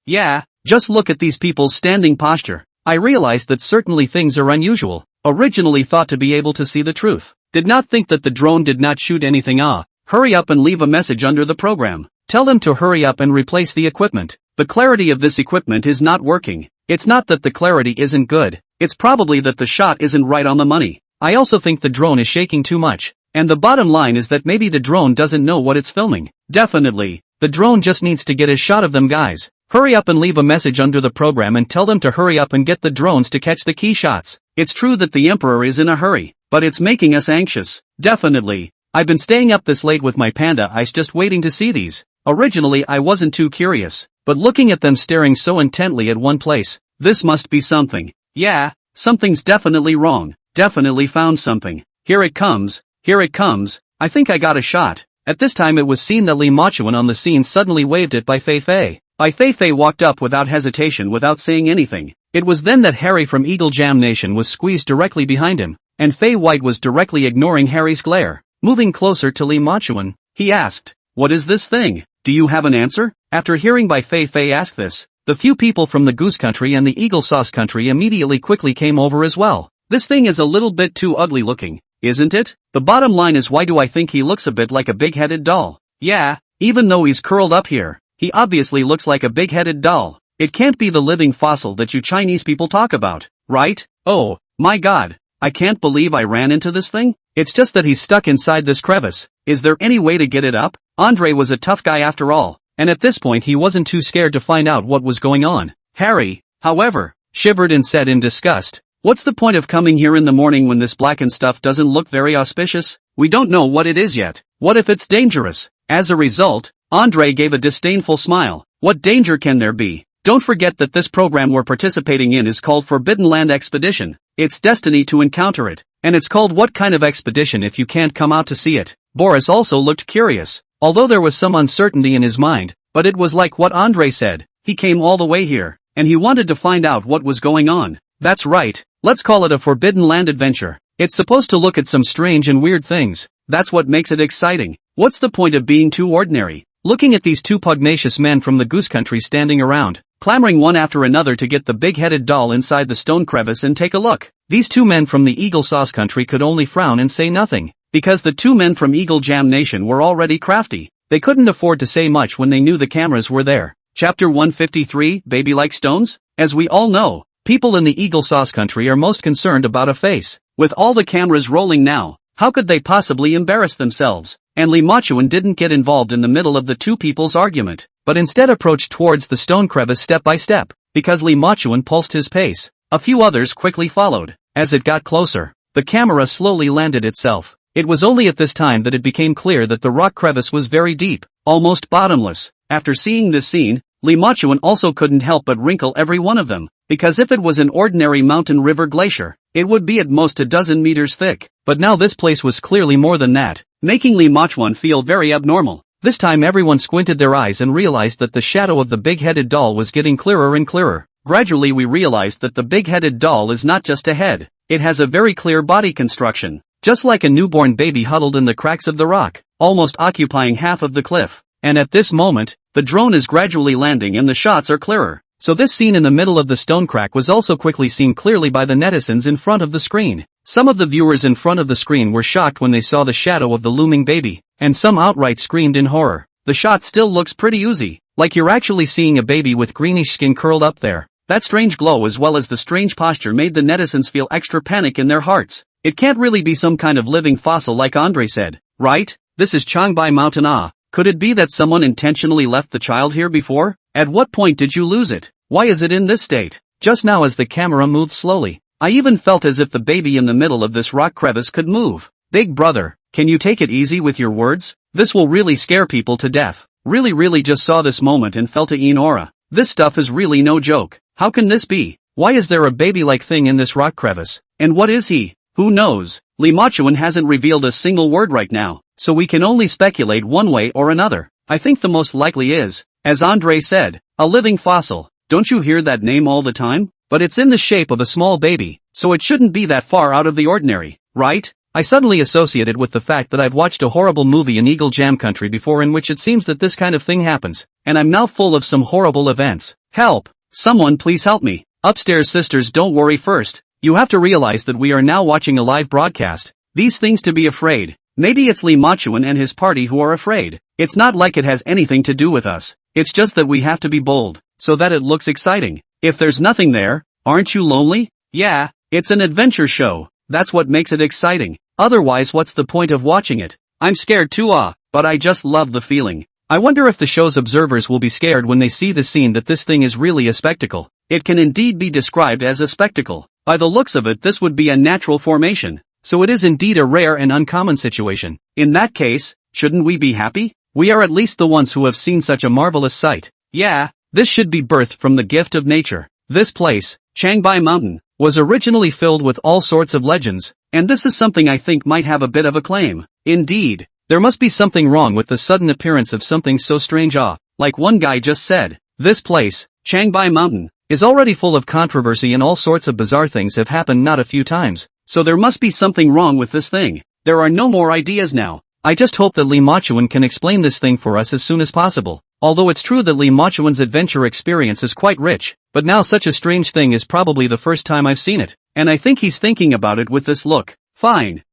Yeah, just look at these people's standing posture. I realized that certainly things are unusual. Originally thought to be able to see the truth. Did not think that the drone did not shoot anything. Hurry up and leave a message under the program. Tell them to hurry up and replace the equipment. The clarity of this equipment is not working. It's not that the clarity isn't good. It's probably that the shot isn't right on the money. I also think the drone is shaking too much. And the bottom line is that maybe the drone doesn't know what it's filming. Definitely. The drone just needs to get a shot of them guys. Hurry up and leave a message under the program and tell them to hurry up and get the drones to catch the key shots. It's true that the Emperor is in a hurry, but it's making us anxious. Definitely. I've been staying up this late with my panda eyes just waiting to see these. Originally I wasn't too curious, but looking at them staring so intently at one place, this must be something. Yeah, something's definitely wrong. Definitely found something. Here it comes. Here it comes. I think I got a shot. At this time it was seen that Lee Mochuan on the scene suddenly waved at Bai Feifei. Bai Feifei walked up without hesitation, without saying anything. It was then that Harry from Eagle Jam Nation was squeezed directly behind him, and Fei White was directly ignoring Harry's glare. Moving closer to Lee Mochuan, he asked, "What is this thing? Do you have an answer?" After hearing Bai Feifei ask this, the few people from the Goose Country and the Eagle Sauce Country immediately quickly came over as well. This thing is a little bit too ugly looking, isn't it? The bottom line is, why do I think he looks a bit like a big-headed doll? Yeah, even though he's curled up here, he obviously looks like a big-headed doll. It can't be the living fossil that you Chinese people talk about, right? Oh, my god, I can't believe I ran into this thing. It's just that he's stuck inside this crevice. Is there any way to get it up? Andre was a tough guy after all, and at this point he wasn't too scared to find out what was going on. Harry, however, shivered and said in disgust, "What's the point of coming here in the morning when this blackened stuff doesn't look very auspicious? We don't know what it is yet. What if it's dangerous?" As a result, Andre gave a disdainful smile. What danger can there be? Don't forget that this program we're participating in is called Forbidden Land Expedition. It's destiny to encounter it. And it's called what kind of expedition if you can't come out to see it? Boris also looked curious, although there was some uncertainty in his mind, but it was like what Andre said. He came all the way here, and he wanted to find out what was going on. That's right, let's call it a Forbidden Land adventure. It's supposed to look at some strange and weird things. That's what makes it exciting. What's the point of being too ordinary? Looking at these two pugnacious men from the Goose Country standing around, clamoring one after another to get the big-headed doll inside the stone crevice and take a look. These two men from the Eagle Sauce Country could only frown and say nothing, because the two men from Eagle Jam Nation were already crafty. They couldn't afford to say much when they knew the cameras were there. Chapter 153, Baby Like Stones? As we all know, people in the Eagle Sauce Country are most concerned about a face. With all the cameras rolling now, how could they possibly embarrass themselves? And Lee Mochuan didn't get involved in the middle of the two people's argument, but instead approached towards the stone crevice step by step, because Lee Mochuan pulsed his pace. A few others quickly followed. As it got closer, the camera slowly landed itself. It was only at this time that it became clear that the rock crevice was very deep, almost bottomless. After seeing this scene, Lee Mochuan also couldn't help but wrinkle every one of them, because if it was an ordinary mountain river glacier, it would be at most a dozen meters thick. But now this place was clearly more than that, making Lee Mochuan feel very abnormal. This time everyone squinted their eyes and realized that the shadow of the big-headed doll was getting clearer and clearer. Gradually we realized that the big-headed doll is not just a head, it has a very clear body construction, just like a newborn baby huddled in the cracks of the rock, almost occupying half of the cliff. And at this moment, the drone is gradually landing and the shots are clearer. So this scene in the middle of the stone crack was also quickly seen clearly by the netizens in front of the screen. Some of the viewers in front of the screen were shocked when they saw the shadow of the looming baby, and some outright screamed in horror. The shot still looks pretty oozy, like you're actually seeing a baby with greenish skin curled up there. That strange glow as well as the strange posture made the netizens feel extra panic in their hearts. It can't really be some kind of living fossil like Andre said, right? This is Changbai Mountain. Could it be that someone intentionally left the child here before? At what point did you lose it? Why is it in this state? Just now as the camera moved slowly, I even felt as if the baby in the middle of this rock crevice could move. Big brother, can you take it easy with your words? This will really scare people to death. Really just saw this moment and felt an aura. This stuff is really no joke. How can this be? Why is there a baby-like thing in this rock crevice? And what is he? Who knows? Li Machuan hasn't revealed a single word right now, so we can only speculate one way or another. I think the most likely is, as Andre said, a living fossil. Don't you hear that name all the time? But it's in the shape of a small baby, so it shouldn't be that far out of the ordinary, right? I suddenly associated with the fact that I've watched a horrible movie in Eagle Jam Country before in which it seems that this kind of thing happens, and I'm now full of some horrible events. Help! Someone please help me. Upstairs sisters, don't worry first. You have to realize that we are now watching a live broadcast. These things to be afraid. Maybe it's Li Machuan and his party who are afraid. It's not like it has anything to do with us. It's just that we have to be bold, so that it looks exciting. If there's nothing there, aren't you lonely? Yeah, it's an adventure show. That's what makes it exciting. Otherwise what's the point of watching it? I'm scared too, but I just love the feeling. I wonder if the show's observers will be scared when they see the scene that this thing is really a spectacle. It can indeed be described as a spectacle. By the looks of it, this would be a natural formation. So it is indeed a rare and uncommon situation. In that case, shouldn't we be happy? We are at least the ones who have seen such a marvelous sight. Yeah, this should be birthed from the gift of nature. This place, Changbai Mountain, was originally filled with all sorts of legends, and this is something I think might have a bit of a claim. Indeed, there must be something wrong with the sudden appearance of something so strange. Like one guy just said, this place, Changbai Mountain, is already full of controversy and all sorts of bizarre things have happened not a few times. So there must be something wrong with this thing. There are no more ideas now. I just hope that Li Machuan can explain this thing for us as soon as possible. Although it's true that Li Machuan's adventure experience is quite rich, but now such a strange thing is probably the first time I've seen it, and I think he's thinking about it with this look. Fine.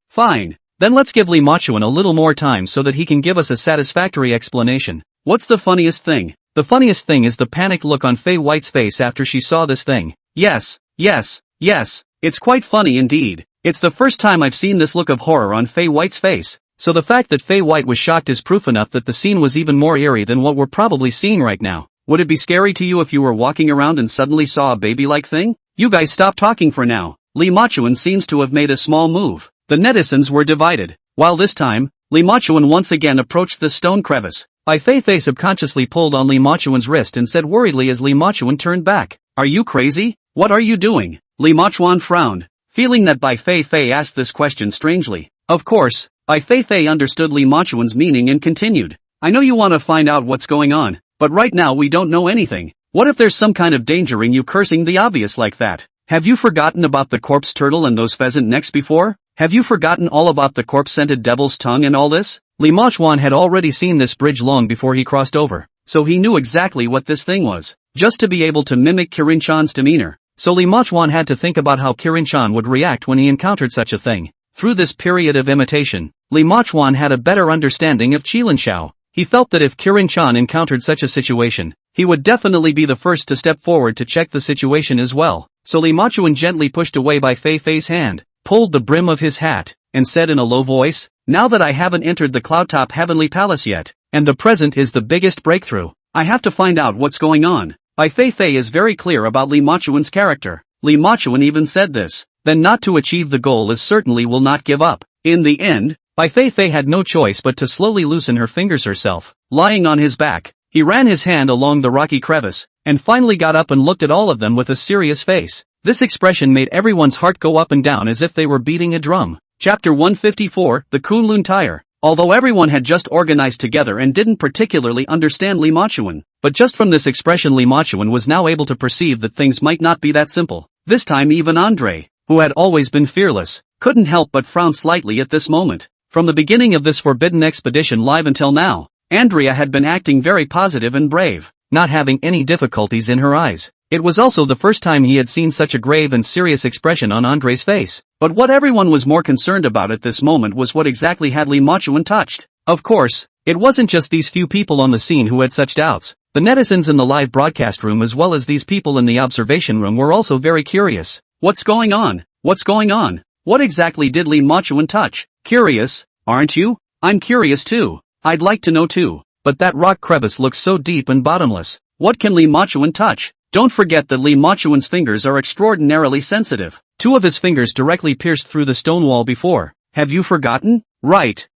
Then let's give Li Machuan a little more time so that he can give us a satisfactory explanation. What's the funniest thing? The funniest thing is the panicked look on Fei White's face after she saw this thing. Yes, it's quite funny indeed. It's the first time I've seen this look of horror on Fei White's face. So the fact that Fei White was shocked is proof enough that the scene was even more eerie than what we're probably seeing right now. Would it be scary to you if you were walking around and suddenly saw a baby-like thing? You guys stop talking for now. Li Machuan seems to have made a small move. The netizens were divided. While this time, Li Machuan once again approached the stone crevice. Bai Feifei subconsciously pulled on Li Machuan's wrist and said worriedly as Li Machuan turned back, "Are you crazy? What are you doing?" Li Machuan frowned, feeling that Bai Feifei asked this question strangely. Of course, Bai Feifei understood Li Machuan's meaning and continued, "I know you want to find out what's going on, but right now we don't know anything. What if there's some kind of danger in you cursing the obvious like that? Have you forgotten about the corpse turtle and those pheasant necks before? Have you forgotten all about the corpse-scented devil's tongue and all this?" Li Machuan had already seen this bridge long before he crossed over, so he knew exactly what this thing was, just to be able to mimic Qilin-chan's demeanor. So Li Machuan had to think about how Qilin-chan would react when he encountered such a thing. Through this period of imitation, Li Machuan had a better understanding of Qilin Xiao. He felt that if Qilin-chan encountered such a situation, he would definitely be the first to step forward to check the situation as well. So Li Machuan gently pushed away Bai Feifei's hand, pulled the brim of his hat, and said in a low voice, "Now that I haven't entered the cloud-top heavenly palace yet, and the present is the biggest breakthrough, I have to find out what's going on." Bai Feifei is very clear about Li Machuan's character. Li Machuan even said this, then not to achieve the goal is certainly will not give up. In the end, Bai Feifei had no choice but to slowly loosen her fingers herself. Lying on his back, he ran his hand along the rocky crevice, and finally got up and looked at all of them with a serious face. This expression made everyone's heart go up and down as if they were beating a drum. Chapter 154, The Kunlun Tire. Although everyone had just organized together and didn't particularly understand Li Machuan, but just from this expression Li Machuan was now able to perceive that things might not be that simple. This time even Andre, who had always been fearless, couldn't help but frown slightly at this moment. From the beginning of this forbidden expedition live until now, Andrea had been acting very positive and brave, not having any difficulties in her eyes. It was also the first time he had seen such a grave and serious expression on Andre's face. But what everyone was more concerned about at this moment was what exactly had Li Machuan touched. Of course, it wasn't just these few people on the scene who had such doubts. The netizens in the live broadcast room as well as these people in the observation room were also very curious. What's going on? What's going on? What exactly did Lee Ma-chuan touch? Curious, aren't you? I'm curious too. I'd like to know too. But that rock crevice looks so deep and bottomless. What can Lee Ma-chuan touch? Don't forget that Lee Ma-chuan's fingers are extraordinarily sensitive. 2 of his fingers directly pierced through the stone wall before. Have you forgotten? Right.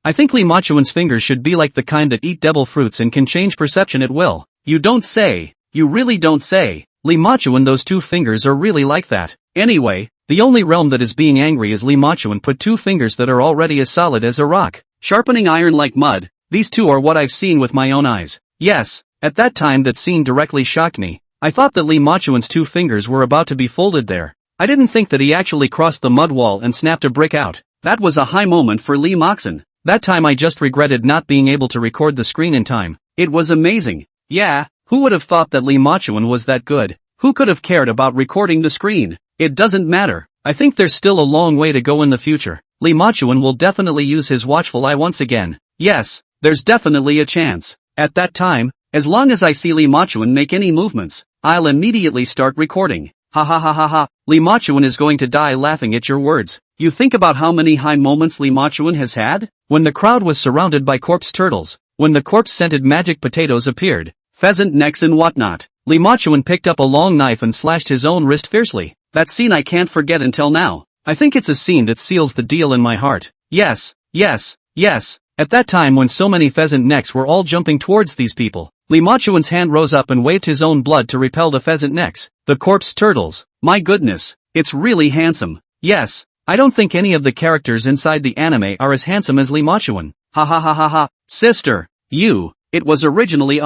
I think Lee Ma-chuan's fingers should be like the kind that eat devil fruits and can change perception at will. You don't say. You really don't say. Lee Ma-chuan, those 2 fingers are really like that. Anyway, the only realm that is being angry is Lee Ma-chuan put 2 fingers that are already as solid as a rock, sharpening iron like mud. These 2 are what I've seen with my own eyes. Yes, at that time that scene directly shocked me. I thought that Lee Ma-chuan's 2 fingers were about to be folded there. I didn't think that he actually crossed the mud wall and snapped a brick out. That was a high moment for Lee Ma-chuan. That time I just regretted not being able to record the screen in time. It was amazing. Yeah, who would have thought that Lee Ma-chuan was that good? Who could have cared about recording the screen? It doesn't matter. I think there's still a long way to go in the future. Lee Ma-chuan will definitely use his watchful eye once again. Yes, there's definitely a chance. At that time, as long as I see Lee Ma-chuan make any movements, I'll immediately start recording. Ha ha ha ha ha. Lee Ma-chuan is going to die laughing at your words. You think about how many high moments Lee Ma-chuan has had? When the crowd was surrounded by corpse turtles, when the corpse-scented magic potatoes appeared, pheasant necks and whatnot, Lee Ma-chuan picked up a long knife and slashed his own wrist fiercely. That scene I can't forget until now. I think it's a scene that seals the deal in my heart. Yes. At that time when so many pheasant necks were all jumping towards these people, Lee Ma-chuan's hand rose up and waved his own blood to repel the pheasant necks. The corpse turtles. My goodness, it's really handsome. Yes, I don't think any of the characters inside the anime are as handsome as Lee Ma-chuan. Ha ha ha ha ha. Sister, it was originally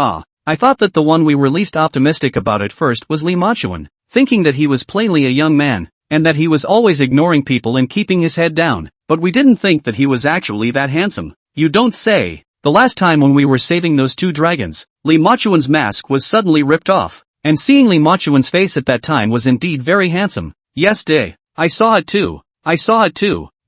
I thought that the one we were least optimistic about at first was Lee Ma-chuan, thinking that he was plainly a young man, and that he was always ignoring people and keeping his head down, but we didn't think that he was actually that handsome. You don't say. The last time when we were saving those 2 dragons, Lee Ma-chuan's mask was suddenly ripped off, and seeing Lee Ma-chuan's face at that time was indeed very handsome. Yes, I saw it too,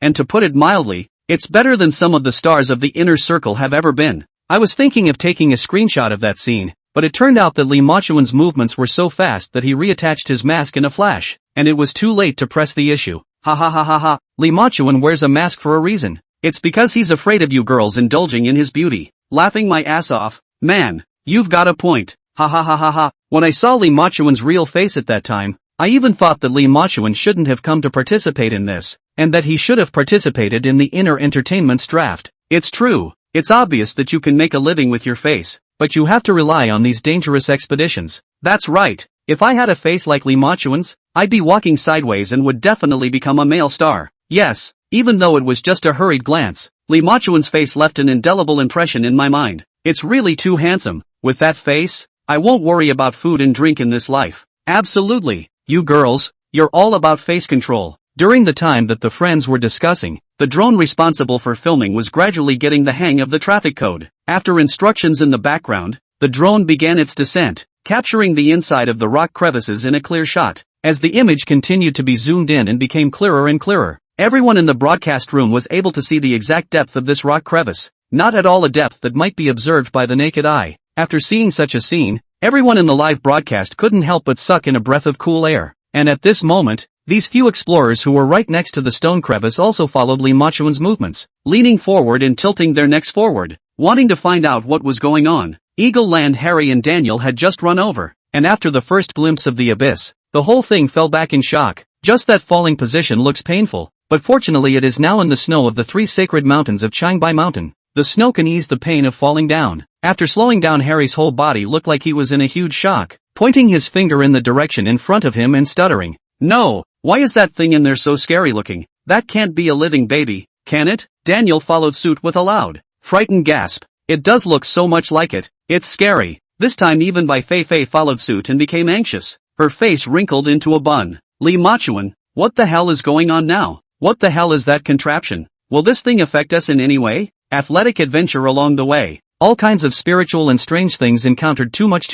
and to put it mildly, it's better than some of the stars of the inner circle have ever been. I was thinking of taking a screenshot of that scene, but it turned out that Lee Ma-chuan's movements were so fast that he reattached his mask in a flash, and it was too late to press the issue. Ha ha ha ha ha. Lee Ma-chuan wears a mask for a reason. It's because he's afraid of you girls indulging in his beauty. Laughing my ass off. Man, you've got a point. Ha ha ha ha ha. When I saw Lee Ma-chuan's real face at that time, I even thought that Lee Ma-chuan shouldn't have come to participate in this, and that he should have participated in the inner entertainment's draft. It's true, it's obvious that you can make a living with your face, but you have to rely on these dangerous expeditions. That's right, if I had a face like Lee Ma-chuan's, I'd be walking sideways and would definitely become a male star. Yes, even though it was just a hurried glance, Lee Ma-chuan's face left an indelible impression in my mind. It's really too handsome. With that face, I won't worry about food and drink in this life. Absolutely. You girls, you're all about face control. During the time that the friends were discussing, the drone responsible for filming was gradually getting the hang of the traffic code. After instructions in the background, the drone began its descent, capturing the inside of the rock crevices in a clear shot. As the image continued to be zoomed in and became clearer and clearer, everyone in the broadcast room was able to see the exact depth of this rock crevice, not at all a depth that might be observed by the naked eye. After seeing such a scene, everyone in the live broadcast couldn't help but suck in a breath of cool air. And at this moment, these few explorers who were right next to the stone crevice also followed Lee Ma-chuan's movements, leaning forward and tilting their necks forward, wanting to find out what was going on. Eagle Land Harry and Daniel had just run over, and after the first glimpse of the abyss, the whole thing fell back in shock. Just that falling position looks painful, but fortunately it is now in the snow of the 3 sacred mountains of Qingbai Mountain. The snow can ease the pain of falling down. After slowing down, Harry's whole body looked like he was in a huge shock, pointing his finger in the direction in front of him and stuttering. No, why is that thing in there so scary looking? That can't be a living baby, can it? Daniel followed suit with a loud, frightened gasp. It does look so much like it. It's scary. This time even Bai Feifei followed suit and became anxious. Her face wrinkled into a bun. Lee Ma-chuan, what the hell is going on now? What the hell is that contraption? Will this thing affect us in any way? Athletic adventure along the way. All kinds of spiritual and strange things encountered too much.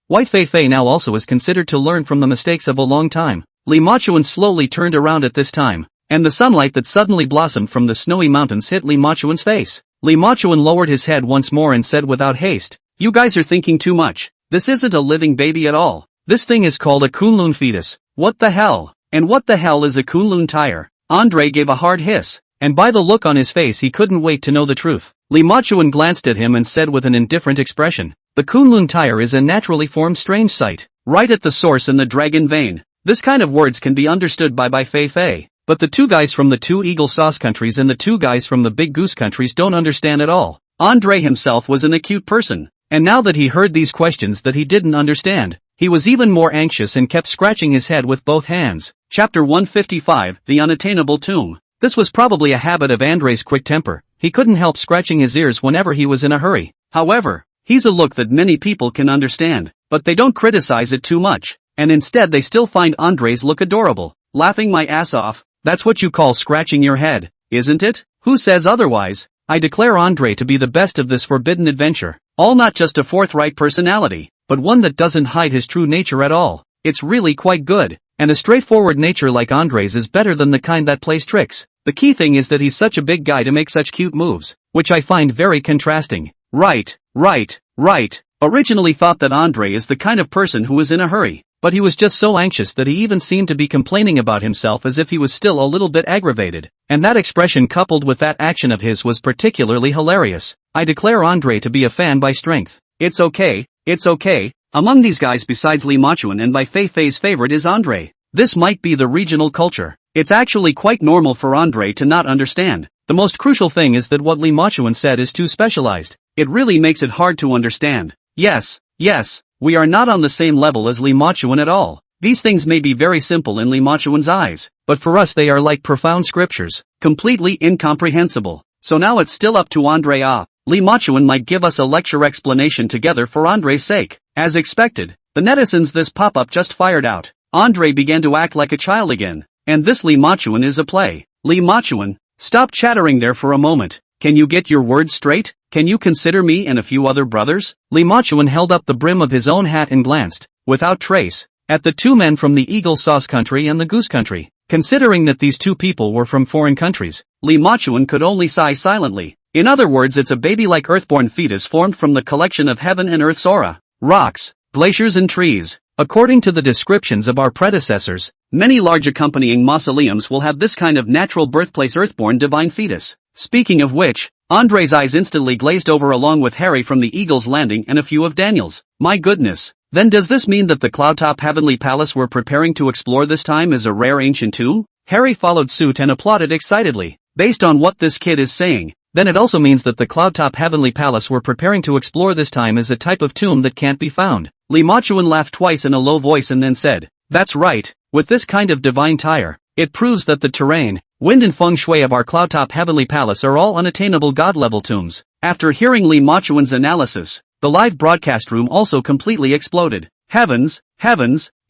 Bai Feifei now also is considered to learn from the mistakes of a long time. Lee Ma-chuan slowly turned around at this time, and the sunlight that suddenly blossomed from the snowy mountains hit Lee Ma-chuan's face. Lee Ma-chuan lowered his head once more and said without haste, You guys are thinking too much. This isn't a living baby at all. This thing is called a Kunlun fetus. What the hell? And what the hell is a Kunlun tire? Andre gave a hard hiss, and by the look on his face he couldn't wait to know the truth. Li Machuan glanced at him and said with an indifferent expression, the Kunlun tire is a naturally formed strange site, right at the source in the dragon vein. This kind of words can be understood by Bai Feifei, but the two guys from the two eagle sauce countries and the two guys from the big goose countries don't understand at all. Andre himself was an acute person, and now that he heard these questions that he didn't understand, he was even more anxious and kept scratching his head with both hands. Chapter 155, The Unattainable Tomb. This was probably a habit of Andre's quick temper. He couldn't help scratching his ears whenever he was in a hurry. However, he's a look that many people can understand, but they don't criticize it too much, and instead they still find Andre's look adorable. Laughing my ass off, that's what you call scratching your head, isn't it? Who says otherwise? I declare Andre to be the best of this forbidden adventure. All not just a forthright personality, but one that doesn't hide his true nature at all. It's really quite good, and a straightforward nature like Andre's is better than the kind that plays tricks. The key thing is that he's such a big guy to make such cute moves, which I find very contrasting. Right. Originally thought that Andre is the kind of person who is in a hurry, but he was just so anxious that he even seemed to be complaining about himself as if he was still a little bit aggravated, and that expression coupled with that action of his was particularly hilarious. I declare Andre to be a fan by strength. It's okay. Among these guys besides Li Machuan and Bai Feifei's favorite is Andre. This might be the regional culture. It's actually quite normal for Andre to not understand. The most crucial thing is that what Li Machuan said is too specialized. It really makes it hard to understand. Yes, we are not on the same level as Li Machuan at all. These things may be very simple in Li Machuan's eyes, but for us they are like profound scriptures, completely incomprehensible. So now it's still up to Andre. Li Machuan might give us a lecture explanation together for Andre's sake. As expected, the netizens this pop-up just fired out. Andre began to act like a child again. And this Li Machuan is a play. Li Machuan, stop chattering there for a moment. Can you get your words straight? Can you consider me and a few other brothers? Li Machuan held up the brim of his own hat and glanced, without trace, at the two men from the Eagle Sauce country and the Goose country. Considering that these two people were from foreign countries, Li Machuan could only sigh silently. In other words, it's a baby-like earthborn fetus formed from the collection of heaven and earth's aura, rocks, glaciers and trees. According to the descriptions of our predecessors, many large accompanying mausoleums will have this kind of natural birthplace earthborn divine fetus. Speaking of which, Andre's eyes instantly glazed over along with Harry from the Eagle's Landing and a few of Daniel's. My goodness. Then does this mean that the Cloudtop Heavenly Palace we're preparing to explore this time is a rare ancient tomb? Harry followed suit and applauded excitedly. Based on what this kid is saying, then it also means that the Cloudtop Heavenly Palace we're preparing to explore this time is a type of tomb that can't be found. Li Machuan laughed twice in a low voice and then said, that's right, with this kind of divine tire, it proves that the terrain, wind and feng shui of our Cloudtop Heavenly Palace are all unattainable god-level tombs. After hearing Li Machuan's analysis, the live broadcast room also completely exploded. Heavens,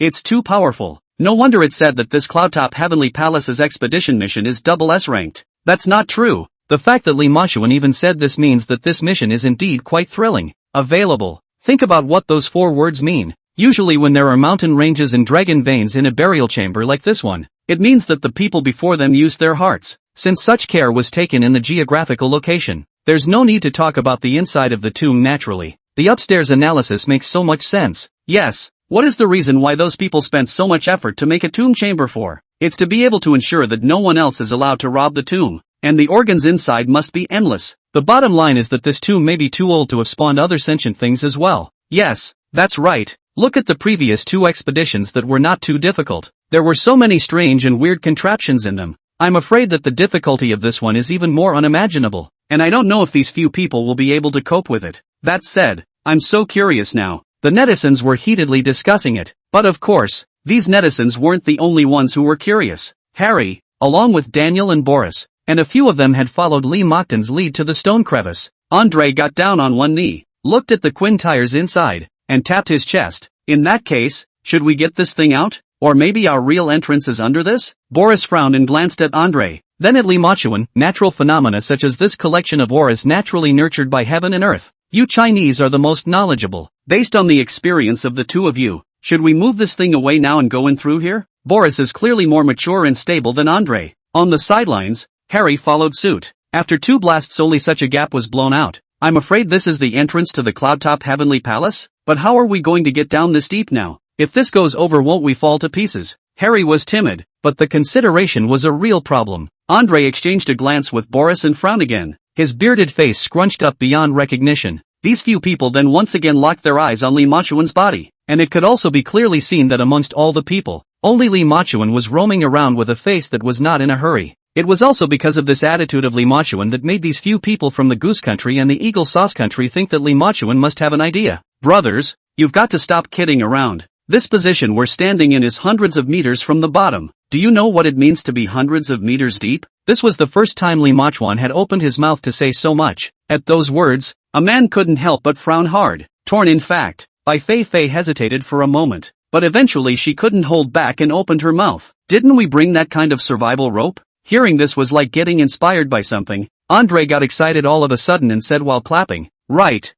it's too powerful. No wonder it said that this Cloudtop Heavenly Palace's expedition mission is SS ranked. That's not true. The fact that Li Machuan even said this means that this mission is indeed quite thrilling. Available. Think about what those 4 words mean. Usually when there are mountain ranges and dragon veins in a burial chamber like this one, it means that the people before them used their hearts, since such care was taken in the geographical location. There's no need to talk about the inside of the tomb naturally. The upstairs analysis makes so much sense. Yes, what is the reason why those people spent so much effort to make a tomb chamber for? It's to be able to ensure that no one else is allowed to rob the tomb, and the organs inside must be endless. The bottom line is that this tomb may be too old to have spawned other sentient things as well. Yes, that's right. Look at the previous 2 expeditions that were not too difficult. There were so many strange and weird contraptions in them. I'm afraid that the difficulty of this one is even more unimaginable, and I don't know if these few people will be able to cope with it. That said, I'm so curious now. The netizens were heatedly discussing it, but of course, these netizens weren't the only ones who were curious. Harry, along with Daniel and Boris, and a few of them had followed Li Machuan's lead to the stone crevice. Andre got down on one knee, looked at the quintires inside, and tapped his chest. In that case, should we get this thing out? Or maybe our real entrance is under this? Boris frowned and glanced at Andre, then at Li Machuan. Natural phenomena such as this collection of auras naturally nurtured by heaven and earth. You Chinese are the most knowledgeable. Based on the experience of the two of you, should we move this thing away now and go in through here? Boris is clearly more mature and stable than Andre. On the sidelines, Harry followed suit. After 2 blasts only such a gap was blown out, I'm afraid this is the entrance to the cloud-top heavenly palace? But how are we going to get down this deep now? If this goes over, won't we fall to pieces? Harry was timid, but the consideration was a real problem. Andre exchanged a glance with Boris and frowned again, his bearded face scrunched up beyond recognition. These few people then once again locked their eyes on Li Machuan's body, and it could also be clearly seen that amongst all the people, only Li Machuan was roaming around with a face that was not in a hurry. It was also because of this attitude of Li Machuan that made these few people from the Goose Country and the Eagle Sauce Country think that Li Machuan must have an idea. Brothers, you've got to stop kidding around. This position we're standing in is hundreds of meters from the bottom. Do you know what it means to be hundreds of meters deep? This was the first time Li Machuan had opened his mouth to say so much. At those words, a man couldn't help but frown hard. Torn in fact, Bai Feifei hesitated for a moment, but eventually she couldn't hold back and opened her mouth. Didn't we bring that kind of survival rope? Hearing this was like getting inspired by something. Andre got excited all of a sudden and said while clapping, Right.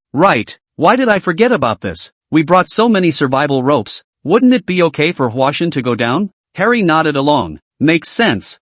Why did I forget about this? We brought so many survival ropes. Wouldn't it be okay for Huashan to go down? Harry nodded along. Makes sense.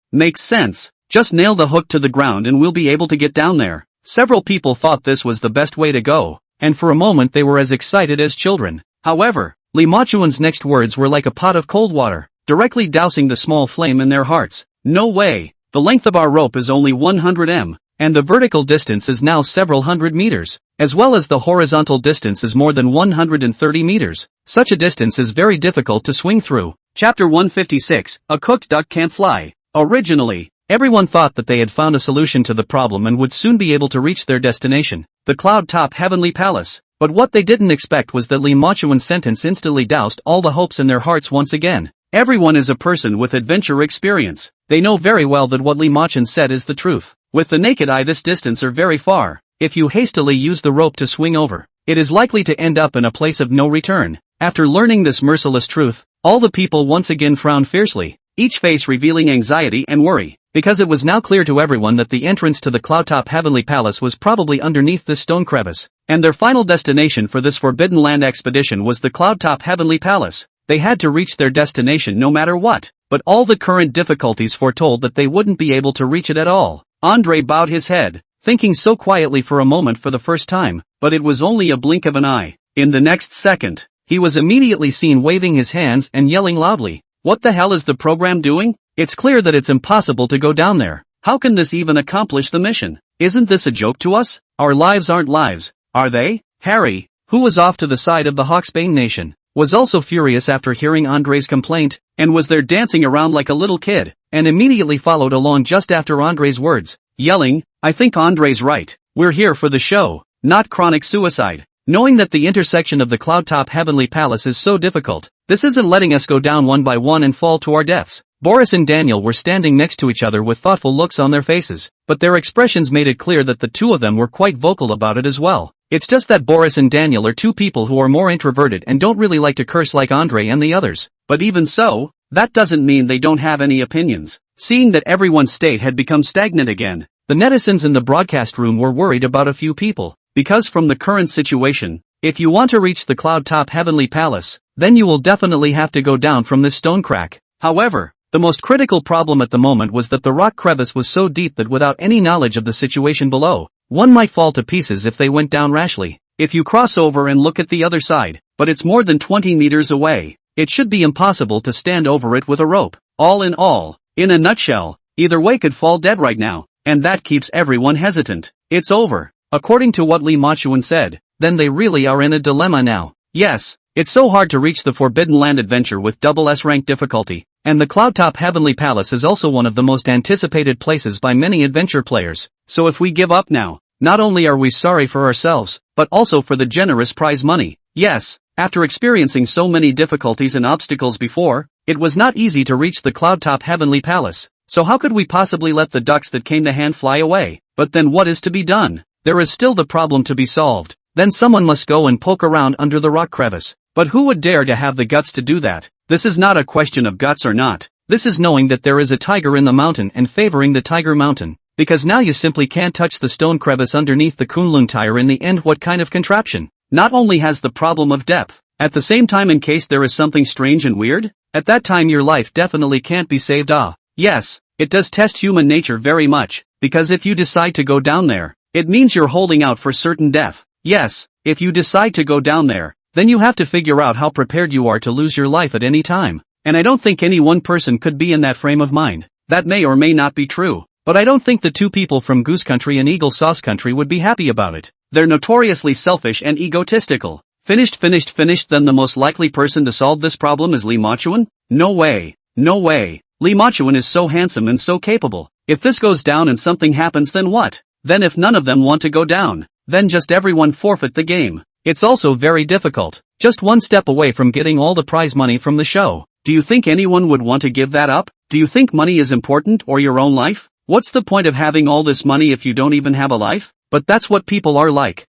Just nail the hook to the ground and we'll be able to get down there. Several people thought this was the best way to go, and for a moment they were as excited as children. However, Li Machuan's next words were like a pot of cold water, directly dousing the small flame in their hearts. No way! The length of our rope is only 100 m, and the vertical distance is now several hundred meters, as well as the horizontal distance is more than 130 meters. Such a distance is very difficult to swing through. Chapter 156, A Cooked Duck Can't Fly. Originally, everyone thought that they had found a solution to the problem and would soon be able to reach their destination, the cloud-top heavenly palace. But what they didn't expect was that Li Machuan's sentence instantly doused all the hopes in their hearts once again. Everyone is a person with adventure experience. They know very well that what Li Machuan said is the truth. With the naked eye, this distance are very far. If you hastily use the rope to swing over, it is likely to end up in a place of no return. After learning this merciless truth, all the people once again frowned fiercely, each face revealing anxiety and worry, because it was now clear to everyone that the entrance to the cloud-top heavenly palace was probably underneath this stone crevice, and their final destination for this Forbidden Land expedition was the cloud-top heavenly palace. They had to reach their destination no matter what, but all the current difficulties foretold that they wouldn't be able to reach it at all. Andre bowed his head, thinking so quietly for a moment for the first time, but it was only a blink of an eye. In the next second, he was immediately seen waving his hands and yelling loudly, "What the hell is the program doing? It's clear that it's impossible to go down there. How can this even accomplish the mission? Isn't this a joke to us? Our lives aren't lives, are they?" Harry, who was off to the side of the Hawksbane Nation, was also furious after hearing Andre's complaint, and was there dancing around like a little kid, and immediately followed along just after Andre's words, yelling, "I think Andre's right. We're here for the show, not chronic suicide." Knowing that the intersection of the cloud-top heavenly palace is so difficult, this isn't letting us go down one by one and fall to our deaths. Boris and Daniel were standing next to each other with thoughtful looks on their faces, but their expressions made it clear that the two of them were quite vocal about it as well. It's just that Boris and Daniel are two people who are more introverted and don't really like to curse like Andre and the others. But even so, that doesn't mean they don't have any opinions. Seeing that everyone's state had become stagnant again, the netizens in the broadcast room were worried about a few people. Because from the current situation, if you want to reach the cloud-top heavenly palace, then you will definitely have to go down from this stone crack. However, the most critical problem at the moment was that the rock crevice was so deep that without any knowledge of the situation below, one might fall to pieces if they went down rashly. If you cross over and look at the other side, but it's more than 20 meters away, it should be impossible to stand over it with a rope. All, in a nutshell, either way could fall dead right now, and that keeps everyone hesitant. It's over. According to what Li Machuan said, then they really are in a dilemma now. Yes, it's so hard to reach the Forbidden Land adventure with double S-rank difficulty, and the Cloudtop Heavenly Palace is also one of the most anticipated places by many adventure players. So if we give up now, not only are we sorry for ourselves, but also for the generous prize money. Yes, after experiencing so many difficulties and obstacles before, it was not easy to reach the Cloudtop Heavenly Palace. So how could we possibly let the ducks that came to hand fly away? But then what is to be done? There is still the problem to be solved. Then someone must go and poke around under the rock crevice. But who would dare to have the guts to do that? This is not a question of guts or not. This is knowing that there is a tiger in the mountain and favoring the tiger mountain. Because now you simply can't touch the stone crevice underneath the Kunlun tire in the end. What kind of contraption? Not only has the problem of depth, at the same time in case there is something strange and weird, at that time your life definitely can't be saved. Yes, it does test human nature very much, because if you decide to go down there, It means you're holding out for certain death. Yes, if you decide to go down there, then you have to figure out how prepared you are to lose your life at any time. And I don't think any one person could be in that frame of mind. That may or may not be true, but I don't think the two people from Goose Country and Eagle Sauce Country would be happy about it. They're notoriously selfish and egotistical. Finished. Then the most likely person to solve this problem is Lee Ma-chuan? No way. No way. Lee Ma-chuan is so handsome and so capable. If this goes down and something happens, then what? Then if none of them want to go down, then just everyone forfeit the game. It's also very difficult. Just one step away from getting all the prize money from the show. Do you think anyone would want to give that up? Do you think money is important, or your own life? What's the point of having all this money if you don't even have a life? But that's what people are like.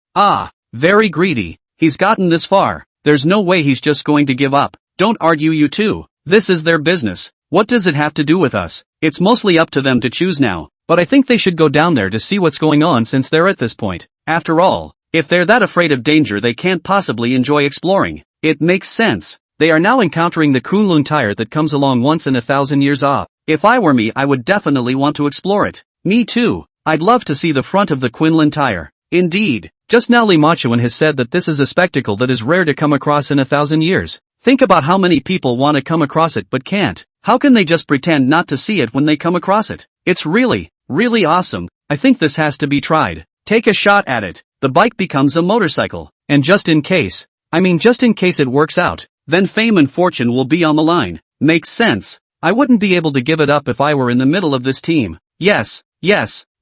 Very greedy. He's gotten this far. There's no way he's just going to give up. Don't argue, you two. This is their business. What does it have to do with us? It's mostly up to them to choose now, but I think they should go down there to see what's going on since they're at this point. After all, if they're that afraid of danger, they can't possibly enjoy exploring. It makes sense. They are now encountering the Kunlun tire that comes along once in 1,000 years. If I were me, I would definitely want to explore it. Me too. I'd love to see the front of the Qilin tire. Indeed. Just now Lee Ma-chuan has said that this is a spectacle that is rare to come across in 1,000 years. Think about how many people want to come across it but can't. How can they just pretend not to see it when they come across it? It's really awesome. I think this has to be tried. Take a shot at it. The bike becomes a motorcycle. And just in case it works out, then fame and fortune will be on the line. Makes sense. I wouldn't be able to give it up if I were in the middle of this team. Yes.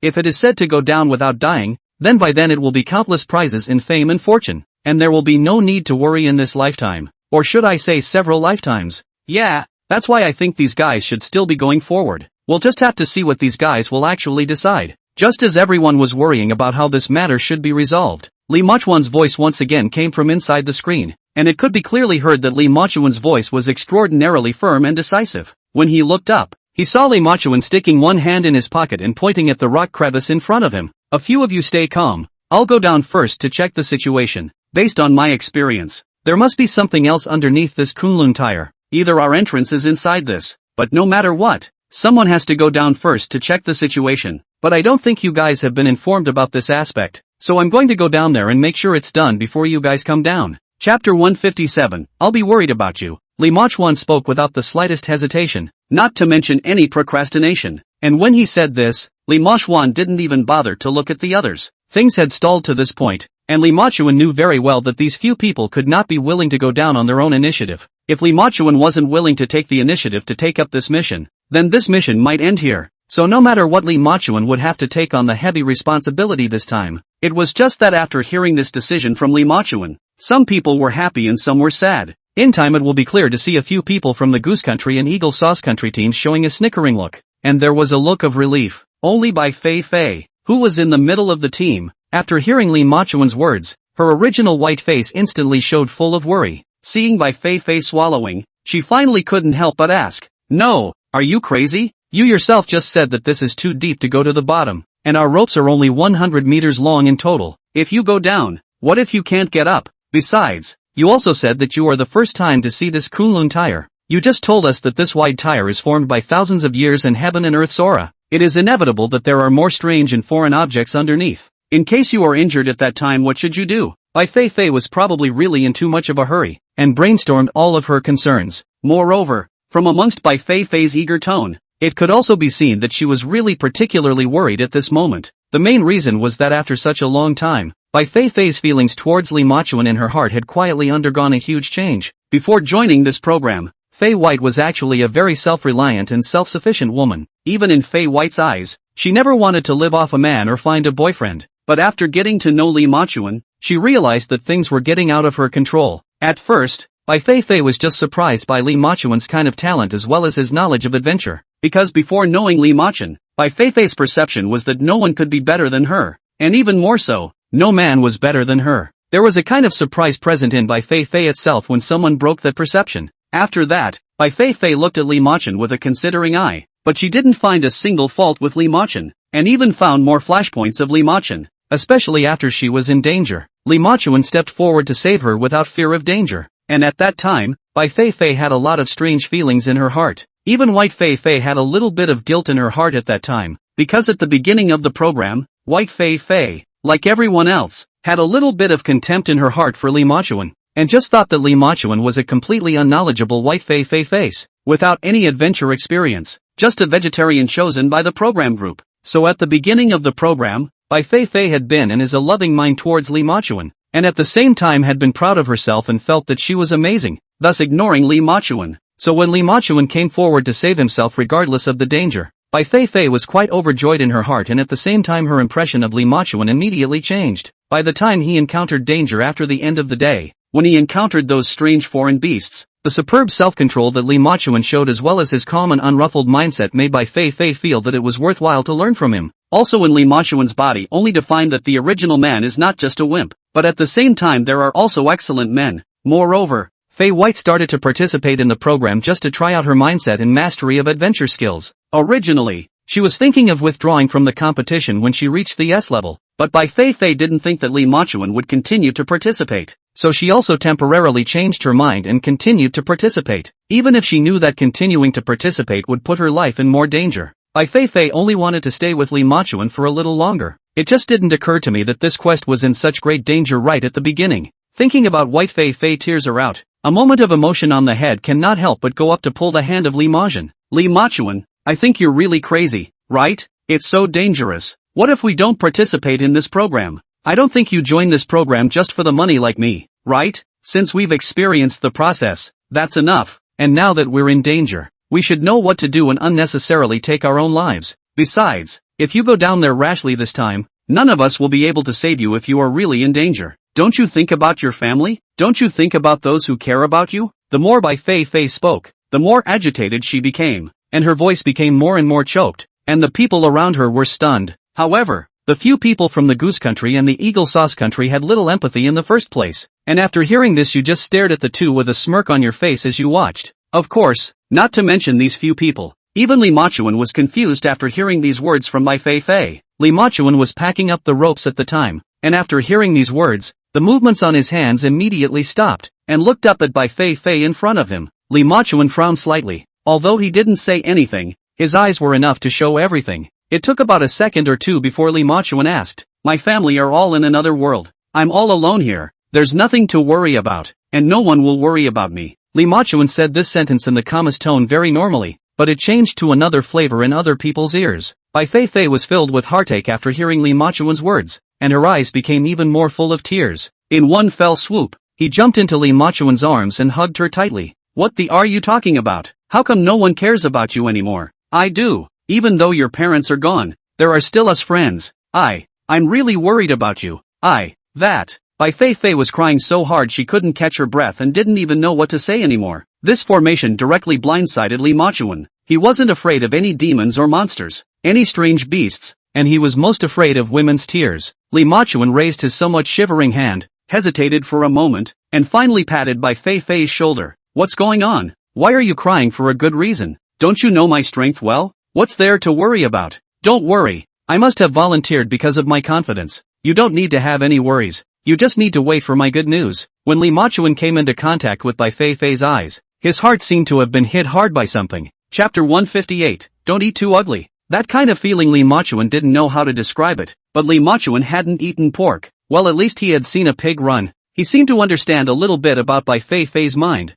If it is said to go down without dying, then by then it will be countless prizes in fame and fortune, and there will be no need to worry in this lifetime. Or should I say several lifetimes? Yeah, that's why I think these guys should still be going forward. We'll just have to see what these guys will actually decide. Just as everyone was worrying about how this matter should be resolved, Lee Ma-chuan's voice once again came from inside the screen, and it could be clearly heard that Lee Ma-chuan's voice was extraordinarily firm and decisive. When he looked up, he saw Lee Ma-chuan sticking one hand in his pocket and pointing at the rock crevice in front of him. A few of you stay calm. I'll go down first to check the situation. Based on my experience, there must be something else underneath this Kunlun tire. Either our entrance is inside this, but no matter what, someone has to go down first to check the situation. But I don't think you guys have been informed about this aspect, so I'm going to go down there and make sure it's done before you guys come down. Chapter 157, I'll be worried about you. Lee Ma-chuan spoke without the slightest hesitation, not to mention any procrastination. And when he said this, Lee Ma-chuan didn't even bother to look at the others. Things had stalled to this point, and Lee Ma-chuan knew very well that these few people could not be willing to go down on their own initiative. If Lee Ma-chuan wasn't willing to take the initiative to take up this mission, then this mission might end here. So no matter what, Lee Ma-chuan would have to take on the heavy responsibility this time. It was just that after hearing this decision from Lee Ma-chuan, some people were happy and some were sad. In time it will be clear to see a few people from the Goose Country and Eagle Sauce Country teams showing a snickering look. And there was a look of relief. Only Bai Feifei, who was in the middle of the team, after hearing Lee Ma-chuan's words, her original white face instantly showed full of worry. Seeing Bai Feifei swallowing, she finally couldn't help but ask, "No, are you crazy? You yourself just said that this is too deep to go to the bottom, and our ropes are only 100 meters long in total. If you go down, what if you can't get up? Besides, you also said that you are the first time to see this Kunlun tire. You just told us that this wide tire is formed by thousands of years in heaven and earth's aura. It is inevitable that there are more strange and foreign objects underneath. In case you are injured at that time, what should you do?" Bai Feifei was probably really in too much of a hurry, and brainstormed all of her concerns. Moreover, from amongst Bai Feifei's eager tone, it could also be seen that she was really particularly worried at this moment. The main reason was that after such a long time, Bai Feifei's feelings towards Lee Ma-chuan in her heart had quietly undergone a huge change. Before joining this program, Fei White was actually a very self-reliant and self-sufficient woman. Even in Fei White's eyes, she never wanted to live off a man or find a boyfriend. But after getting to know Lee Ma-chuan, she realized that things were getting out of her control. At first, Bai Feifei was just surprised by Lee Ma-chuan's kind of talent as well as his knowledge of adventure. Because before knowing Lee Ma-chuan, Bai Feifei's perception was that no one could be better than her. And even more so, no man was better than her. There was a kind of surprise present in Bai Feifei itself when someone broke that perception. After that, Bai Feifei looked at Lee Ma-chuan with a considering eye, but she didn't find a single fault with Lee Ma-chuan, and even found more flashpoints of Lee Ma-chuan, especially after she was in danger. Lee Ma-chuan stepped forward to save her without fear of danger, and at that time, Bai Feifei had a lot of strange feelings in her heart. Even White Feifei had a little bit of guilt in her heart at that time, because at the beginning of the program, White Feifei, like everyone else, had a little bit of contempt in her heart for Bai Feifei, and just thought that Bai Feifei was a completely unknowledgeable white face, without any adventure experience, just a vegetarian chosen by the program group. So at the beginning of the program, Bai Feifei had been and is a loving mind towards Bai Feifei, and at the same time had been proud of herself and felt that she was amazing, thus ignoring Bai Feifei. So when Bai Feifei came forward to save himself regardless of the danger, Bai Feifei was quite overjoyed in her heart, and at the same time her impression of Bai Feifei immediately changed. By the time he encountered danger after the end of the day, when he encountered those strange foreign beasts, the superb self-control that Bai Feifei showed as well as his calm and unruffled mindset made Bai Feifei feel that it was worthwhile to learn from him. Also in Bai Feifei's body only to find that the original man is not just a wimp, but at the same time there are also excellent men. Moreover, Fei White started to participate in the program just to try out her mindset and mastery of adventure skills. Originally, she was thinking of withdrawing from the competition when she reached the S level, but Bai Feifei didn't think that Bai Feifei would continue to participate, so she also temporarily changed her mind and continued to participate, even if she knew that continuing to participate would put her life in more danger. Bai Feifei only wanted to stay with Bai Feifei for a little longer. It just didn't occur to me that this quest was in such great danger right at the beginning. Thinking about White Feifei, tears are out. A moment of emotion on the head cannot help but go up to pull the hand of Bai Feifei, I think you're really crazy, right? It's so dangerous. What if we don't participate in this program? I don't think you join this program just for the money like me, right? Since we've experienced the process, that's enough, and now that we're in danger, we should know what to do and unnecessarily take our own lives. Besides, if you go down there rashly this time, none of us will be able to save you if you are really in danger. Don't you think about your family? Don't you think about those who care about you? The more Bai Feifei spoke, the more agitated she became, and her voice became more and more choked, and the people around her were stunned. However, the few people from the Goose Country and the Eagle Sauce Country had little empathy in the first place, and after hearing this you just stared at the two with a smirk on your face as you watched. Of course, not to mention these few people. Even Bai Feifei was confused after hearing these words from Bai Feifei. Bai Feifei was packing up the ropes at the time, and after hearing these words, the movements on his hands immediately stopped, and looked up at Bai Feifei in front of him. Bai Feifei frowned slightly. Although he didn't say anything, his eyes were enough to show everything. It took about a second or two before Bai Feifei asked, "My family are all in another world. I'm all alone here. There's nothing to worry about, and no one will worry about me." Bai Feifei said this sentence in the calmest tone very normally, but it changed to another flavor in other people's ears. Bai Feifei was filled with heartache after hearing Bai Feifei's words, and her eyes became even more full of tears. In one fell swoop, he jumped into Bai Feifei's arms and hugged her tightly. "What the are you talking about? How come no one cares about you anymore?" "I do. Even though your parents are gone, there are still us friends. I'm really worried about you. That." Bai Feifei was crying so hard she couldn't catch her breath and didn't even know what to say anymore. This formation directly blindsided Bai Feifei. He wasn't afraid of any demons or monsters, any strange beasts, and he was most afraid of women's tears. Bai Feifei raised his somewhat shivering hand, hesitated for a moment, and finally patted Bai Feifei's shoulder. "What's going on? Why are you crying for a good reason? Don't you know my strength well? What's there to worry about?" "Don't worry. I must have volunteered because of my confidence. You don't need to have any worries. You just need to wait for my good news." When Bai Feifei came into contact with Bai Feifei's eyes, his heart seemed to have been hit hard by something. Chapter 158, Don't Eat Too Ugly. That kind of feeling Bai Feifei didn't know how to describe it, but Bai Feifei hadn't eaten pork. Well, at least he had seen a pig run. He seemed to understand a little bit about Bai Feifei's mind.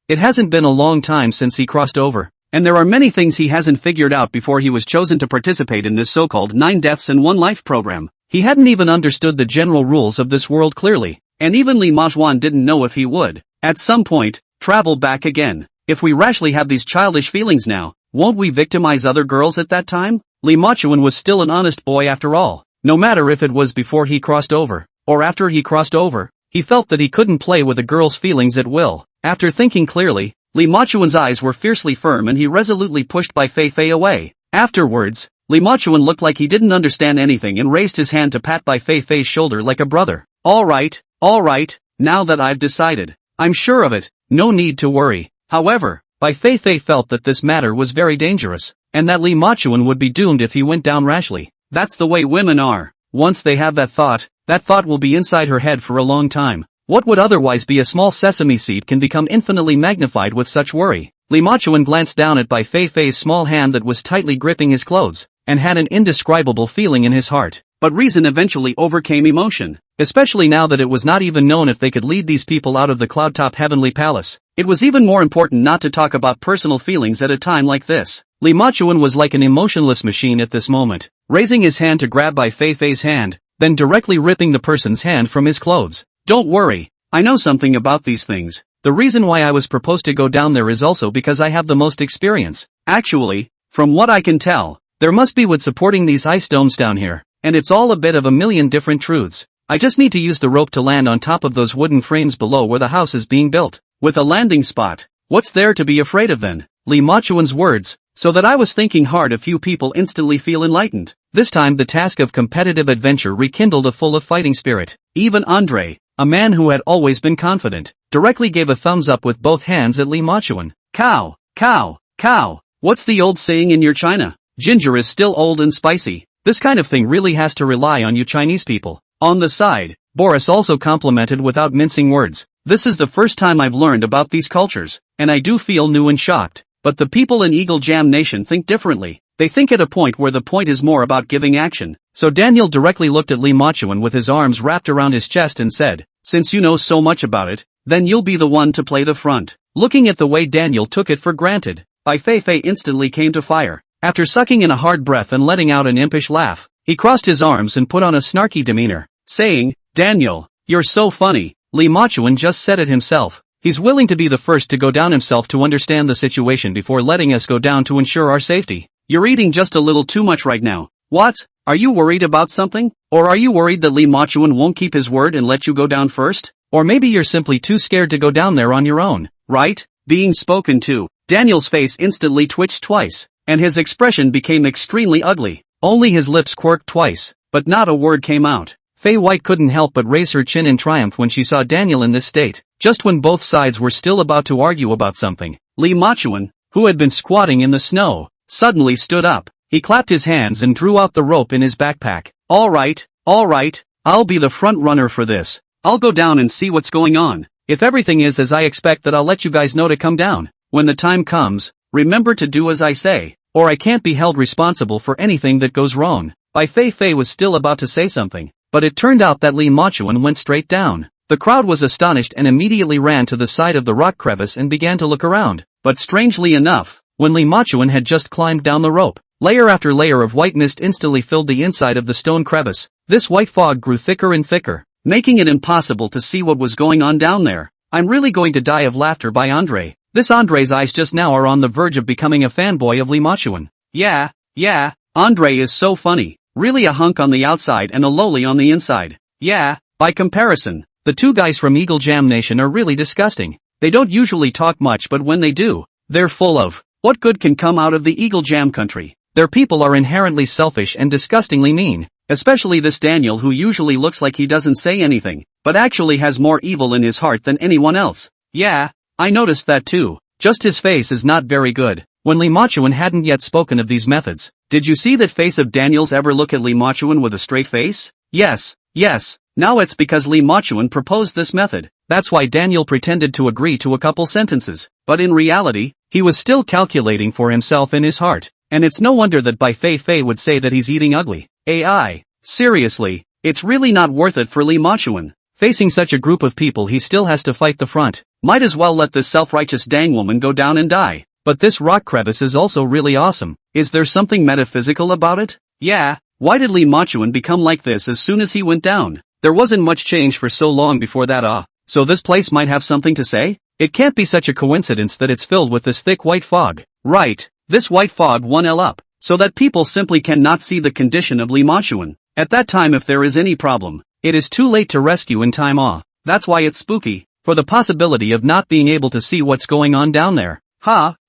It hasn't been a long time since he crossed over, and there are many things he hasn't figured out before he was chosen to participate in this so-called 9 Deaths in 1 Life program. He hadn't even understood the general rules of this world clearly, and even Bai Feifei didn't know if he would, at some point, travel back again. If we rashly have these childish feelings now, won't we victimize other girls at that time? Bai Feifei was still an honest boy after all. No matter if it was before he crossed over, or after he crossed over, he felt that he couldn't play with a girl's feelings at will. After thinking clearly, Bai Feifei's eyes were fiercely firm and he resolutely pushed Bai Feifei away. Afterwards, Bai Feifei looked like he didn't understand anything and raised his hand to pat Bai Feifei's shoulder like a brother. All right, now that I've decided, I'm sure of it, no need to worry." However, Bai Feifei felt that this matter was very dangerous, and that Bai Feifei would be doomed if he went down rashly. That's the way women are. Once they have that thought will be inside her head for a long time. What would otherwise be a small sesame seed can become infinitely magnified with such worry. Bai Feifei glanced down at Bai Feifei's small hand that was tightly gripping his clothes, and had an indescribable feeling in his heart. but reason eventually overcame emotion. Especially now that it was not even known if they could lead these people out of the cloud-top heavenly palace. It was even more important not to talk about personal feelings at a time like this. Li Machuan was like an emotionless machine at this moment, raising his hand to grab Bai Feifei's hand, then directly ripping the person's hand from his clothes. Don't worry, I know something about these things. The reason why I was proposed to go down there is also because I have the most experience. Actually, from what I can tell, there must be wood supporting these ice domes down here, and it's all a bit of a million different truths. I just need to use the rope to land on top of those wooden frames below where the house is being built. With a landing spot, what's there to be afraid of then? Li Machuan's words, so that I was thinking hard. A few people instantly feel enlightened. This time the task of competitive adventure rekindled a full of fighting spirit. Even Andre, a man who had always been confident, directly gave a thumbs up with both hands at Li Machuan. Cow, cow, cow. What's the old saying in your China? Ginger is still old and spicy. This kind of thing really has to rely on you Chinese people. On the side, Boris also complimented without mincing words. This is the first time I've learned about these cultures, and I do feel new and shocked. But the people in Eagle Jam Nation think differently. They think at a point where the point is more about giving action. So Daniel directly looked at Li Machuan with his arms wrapped around his chest and said, since you know so much about it, then you'll be the one to play the front. Looking at the way Daniel took it for granted, Bai Feifei instantly came to fire. After sucking in a hard breath and letting out an impish laugh, he crossed his arms and put on a snarky demeanor, saying, Daniel, you're so funny. Li Machuan just said it himself. He's willing to be the first to go down himself to understand the situation before letting us go down to ensure our safety. You're eating just a little too much right now. What? Are you worried about something? Or are you worried that Li Machuan won't keep his word and let you go down first? Or maybe you're simply too scared to go down there on your own, right? Being spoken to, Daniel's face instantly twitched twice, and his expression became extremely ugly. Only his lips quirked twice, but not a word came out. Fei White couldn't help but raise her chin in triumph when she saw Daniel in this state. Just when both sides were still about to argue about something, Li Machuan, who had been squatting in the snow, suddenly stood up. He clapped his hands and drew out the rope in his backpack. All right, I'll be the front runner for this. I'll go down and see what's going on. If everything is as I expect, that I'll let you guys know to come down. When the time comes, remember to do as I say, or I can't be held responsible for anything that goes wrong. Bai Feifei was still about to say something, but it turned out that Li Machuan went straight down. The crowd was astonished and immediately ran to the side of the rock crevice and began to look around. But strangely enough, when Li Machuan had just climbed down the rope, layer after layer of white mist instantly filled the inside of the stone crevice. This white fog grew thicker and thicker, making it impossible to see what was going on down there. I'm really going to die of laughter by Andre. This Andre's eyes just now are on the verge of becoming a fanboy of Li Machuan. Yeah, Andre is so funny. Really a hunk on the outside and a lowly on the inside. Yeah, by comparison, the two guys from Eagle Jam Nation are really disgusting. They don't usually talk much, but when they do, they're full of, what good can come out of the Eagle Jam country? Their people are inherently selfish and disgustingly mean. Especially this Daniel, who usually looks like he doesn't say anything, but actually has more evil in his heart than anyone else. Yeah, I noticed that too. Just his face is not very good. When Li Machuan hadn't yet spoken of these methods, did you see that face of Daniel's? Ever look at Li Machuan with a straight face? Yes. Now it's because Li Machuan proposed this method. That's why Daniel pretended to agree to a couple sentences. But in reality, he was still calculating for himself in his heart. And it's no wonder that Bai Feifei would say that he's eating ugly. AI. Seriously, it's really not worth it for Li Machuan. Facing such a group of people, he still has to fight the front. Might as well let this self-righteous dang woman go down and die. But this rock crevice is also really awesome. Is there something metaphysical about it? Yeah, why did Li Machuan become like this as soon as he went down? There wasn't much change for so long before that. So this place might have something to say? It can't be such a coincidence that it's filled with this thick white fog. Right, this white fog 1L up, so that people simply cannot see the condition of Li Machuan. At that time, if there is any problem, it is too late to rescue in time. That's why it's spooky, for the possibility of not being able to see what's going on down there.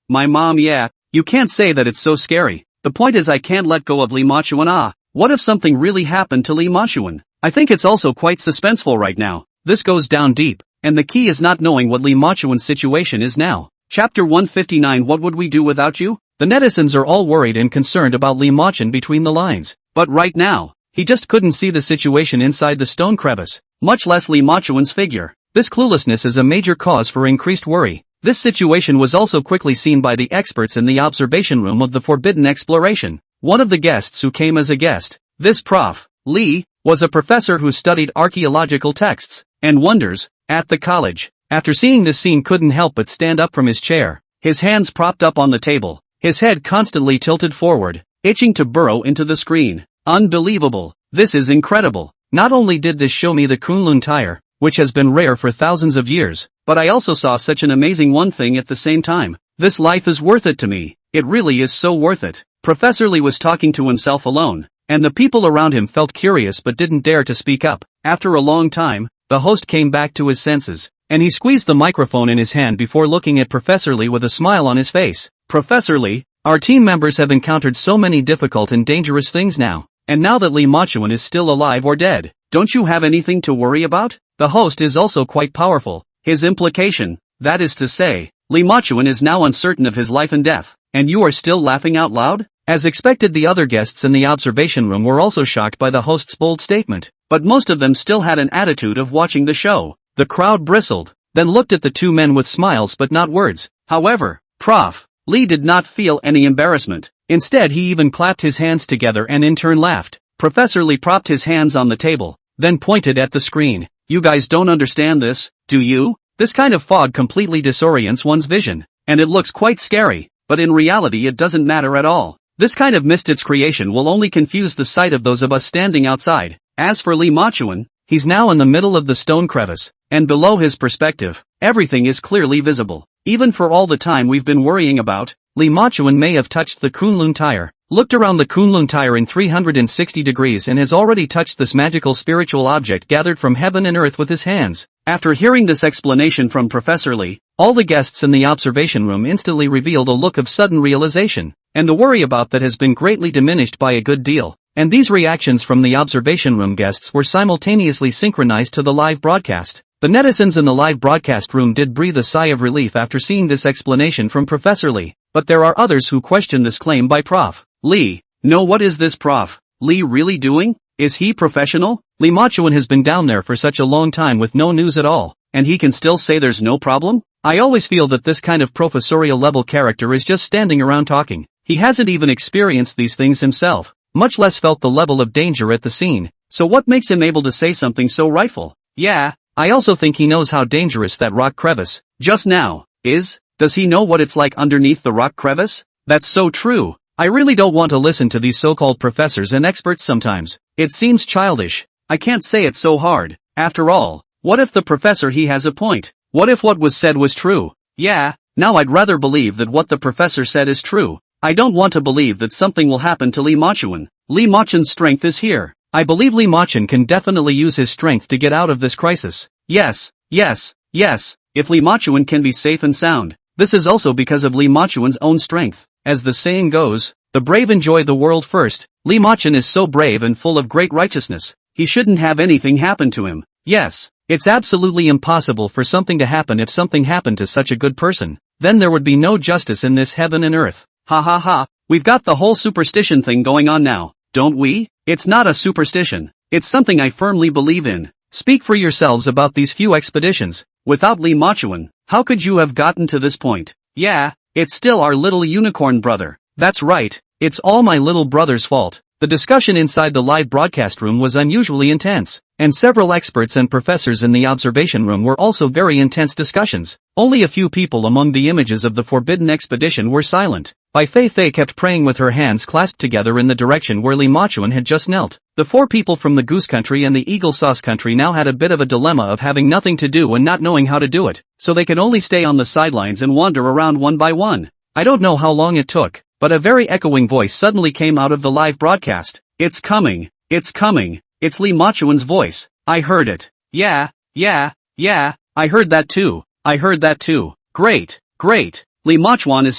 My mom. Yeah, you can't say that it's so scary. The point is I can't let go of Li Machuan. What if something really happened to Li Machuan? I think it's also quite suspenseful right now. This goes down deep, and the key is not knowing what Li Machuan's situation is now. Chapter 159. What would we do without you? The netizens are all worried and concerned about Li Machuan between the lines. But right now, he just couldn't see the situation inside the stone crevice, much less Li Machuan's figure. This cluelessness is a major cause for increased worry. This situation was also quickly seen by the experts in the observation room of the Forbidden Exploration. One of the guests who came as a guest, this Prof. Li was a professor who studied archaeological texts and wonders at the college. After seeing this scene, couldn't help but stand up from his chair, his hands propped up on the table, his head constantly tilted forward, itching to burrow into the screen. Unbelievable. This is incredible. Not only did this show me the Kunlun tire, which has been rare for thousands of years, but I also saw such an amazing one thing at the same time. This life is worth it to me. It really is so worth it. Professor Li was talking to himself alone, and the people around him felt curious but didn't dare to speak up. After a long time, the host came back to his senses, and he squeezed the microphone in his hand before looking at Professor Li with a smile on his face. Professor Li, our team members have encountered so many difficult and dangerous things now, and now that Li Machuan is still alive or dead, don't you have anything to worry about? The host is also quite powerful. His implication, that is to say, Li Machuan is now uncertain of his life and death, and you are still laughing out loud? As expected, the other guests in the observation room were also shocked by the host's bold statement, but most of them still had an attitude of watching the show. The crowd bristled, then looked at the two men with smiles but not words. However, Prof. Li did not feel any embarrassment. Instead, he even clapped his hands together and in turn laughed. Professor Li propped his hands on the table, then pointed at the screen. You guys don't understand this, do you? This kind of fog completely disorients one's vision, and it looks quite scary, but in reality it doesn't matter at all. This kind of mist, its creation, will only confuse the sight of those of us standing outside. As for Li Machuan, he's now in the middle of the stone crevice, and below his perspective, everything is clearly visible. Even for all the time we've been worrying about, Li Machuan may have touched the Kunlun tire, looked around the Kunlun tire in 360 degrees and has already touched this magical spiritual object gathered from heaven and earth with his hands. After hearing this explanation from Professor Li, all the guests in the observation room instantly revealed a look of sudden realization, and the worry about that has been greatly diminished by a good deal. And these reactions from the observation room guests were simultaneously synchronized to the live broadcast. The netizens in the live broadcast room did breathe a sigh of relief after seeing this explanation from Professor Li, but there are others who question this claim by Prof. Li. No, what is this Prof. Li really doing? Is he professional? Li Machuan has been down there for such a long time with no news at all, and he can still say there's no problem? I always feel that this kind of professorial level character is just standing around talking. He hasn't even experienced these things himself, much less felt the level of danger at the scene. So what makes him able to say something so rightful? Yeah, I also think he knows how dangerous that rock crevice just now is. Does he know what it's like underneath the rock crevice? That's so true. I really don't want to listen to these so-called professors and experts sometimes. It seems childish. I can't say it so hard. After all, what if the professor he has a point? What if what was said was true? Yeah, now I'd rather believe that what the professor said is true. I don't want to believe that something will happen to Li Machuan. Li Machuan's strength is here. I believe Li Machuan can definitely use his strength to get out of this crisis. Yes, yes, yes. If Li Machuan can be safe and sound, this is also because of Li Machuan's own strength. As the saying goes, the brave enjoy the world first. Li Machuan is so brave and full of great righteousness. He shouldn't have anything happen to him. Yes, it's absolutely impossible for something to happen. If something happened to such a good person, then there would be no justice in this heaven and earth. Ha ha ha, we've got the whole superstition thing going on now, don't we? It's not a superstition. It's something I firmly believe in. Speak for yourselves about these few expeditions. Without Li Machuan, how could you have gotten to this point? Yeah, it's still our little unicorn brother. That's right, it's all my little brother's fault. The discussion inside the live broadcast room was unusually intense, and several experts and professors in the observation room were also very intense discussions. Only a few people among the images of the forbidden expedition were silent. Bai Feifei kept praying with her hands clasped together in the direction where Li Machuan had just knelt. The four people from the Goose Country and the Eagle Sauce Country now had a bit of a dilemma of having nothing to do and not knowing how to do it, so they could only stay on the sidelines and wander around one by one. I don't know how long it took, but a very echoing voice suddenly came out of the live broadcast. It's coming, it's coming, it's Li Machuan's voice. I heard it. Yeah, I heard that too. I heard that too. Great, great. Li Machuan is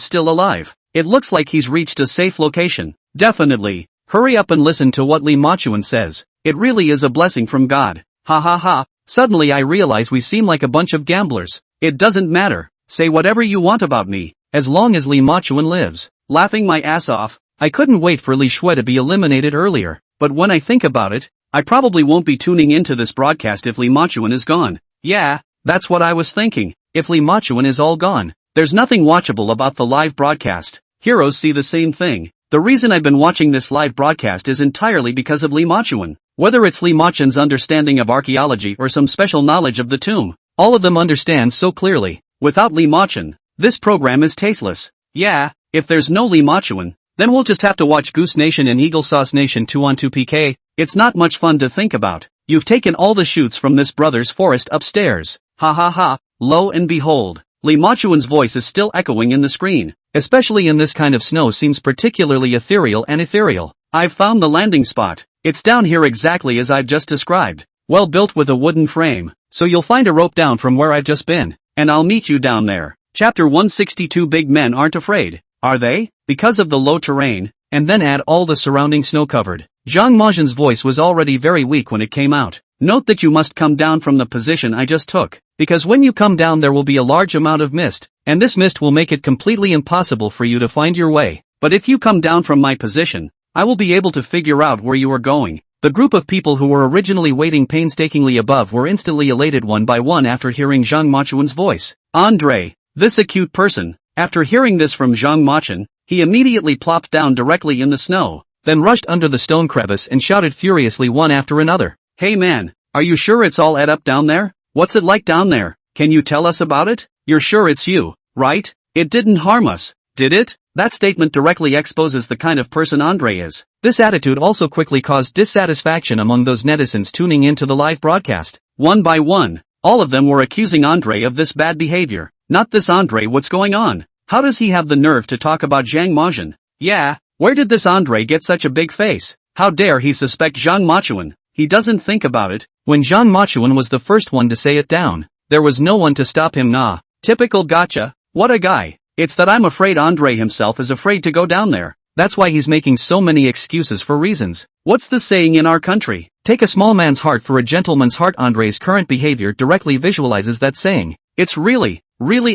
still alive. It looks like he's reached a safe location. Definitely. Hurry up and listen to what Li Machuan says. It really is a blessing from God. Ha ha ha. Suddenly I realize we seem like a bunch of gamblers. It doesn't matter. Say whatever you want about me, as long as Li Machuan lives. Laughing my ass off. I couldn't wait for Li Shui to be eliminated earlier, but when I think about it, I probably won't be tuning into this broadcast if Li Machuan is gone. Yeah, that's what I was thinking. If Li Machuan is all gone, there's nothing watchable about the live broadcast. Heroes see the same thing. The reason I've been watching this live broadcast is entirely because of Li Machuan. Whether it's Li Machuan's understanding of archaeology or some special knowledge of the tomb, all of them understand so clearly. Without Li Machuan, this program is tasteless. Yeah, if there's no Li Machuan, then we'll just have to watch Goose Nation and Eagle Sauce Nation 2-on-2 PK. It's not much fun to think about. You've taken all the shoots from this brother's forest upstairs. Ha ha ha. Lo and behold, Li Machuan's voice is still echoing in the screen. Especially in this kind of snow seems particularly ethereal and ethereal. I've found the landing spot. It's down here exactly as I've just described. Well built with a wooden frame, so you'll find a rope down from where I've just been, and I'll meet you down there. Chapter 162. Big men aren't afraid, are they? Because of the low terrain, and then add all the surrounding snow-covered. Zhang Majian's voice was already very weak when it came out. Note that you must come down from the position I just took, because when you come down there will be a large amount of mist, and this mist will make it completely impossible for you to find your way. But if you come down from my position, I will be able to figure out where you are going. The group of people who were originally waiting painstakingly above were instantly elated one by one after hearing Zhang Machuan's voice. Andre, this acute person, after hearing this from Zhang Machuan, he immediately plopped down directly in the snow, then rushed under the stone crevice and shouted furiously one after another. Hey man, are you sure it's all up down there? What's it like down there? Can you tell us about it? You're sure it's you, right? It didn't harm us, did it? That statement directly exposes the kind of person Andre is. This attitude also quickly caused dissatisfaction among those netizens tuning into the live broadcast. One by one, all of them were accusing Andre of this bad behavior. Not this Andre, what's going on? How does he have the nerve to talk about Zhang Majian? Yeah, where did this Andre get such a big face? How dare he suspect Zhang Machuan? He doesn't think about it. When Zhang Machuan was the first one to say it down, there was no one to stop him. Nah. Typical gotcha. What a guy. It's that I'm afraid Andre himself is afraid to go down there. That's why he's making so many excuses for reasons. What's the saying in our country? Take a small man's heart for a gentleman's heart. Andre's current behavior directly visualizes that saying. It's really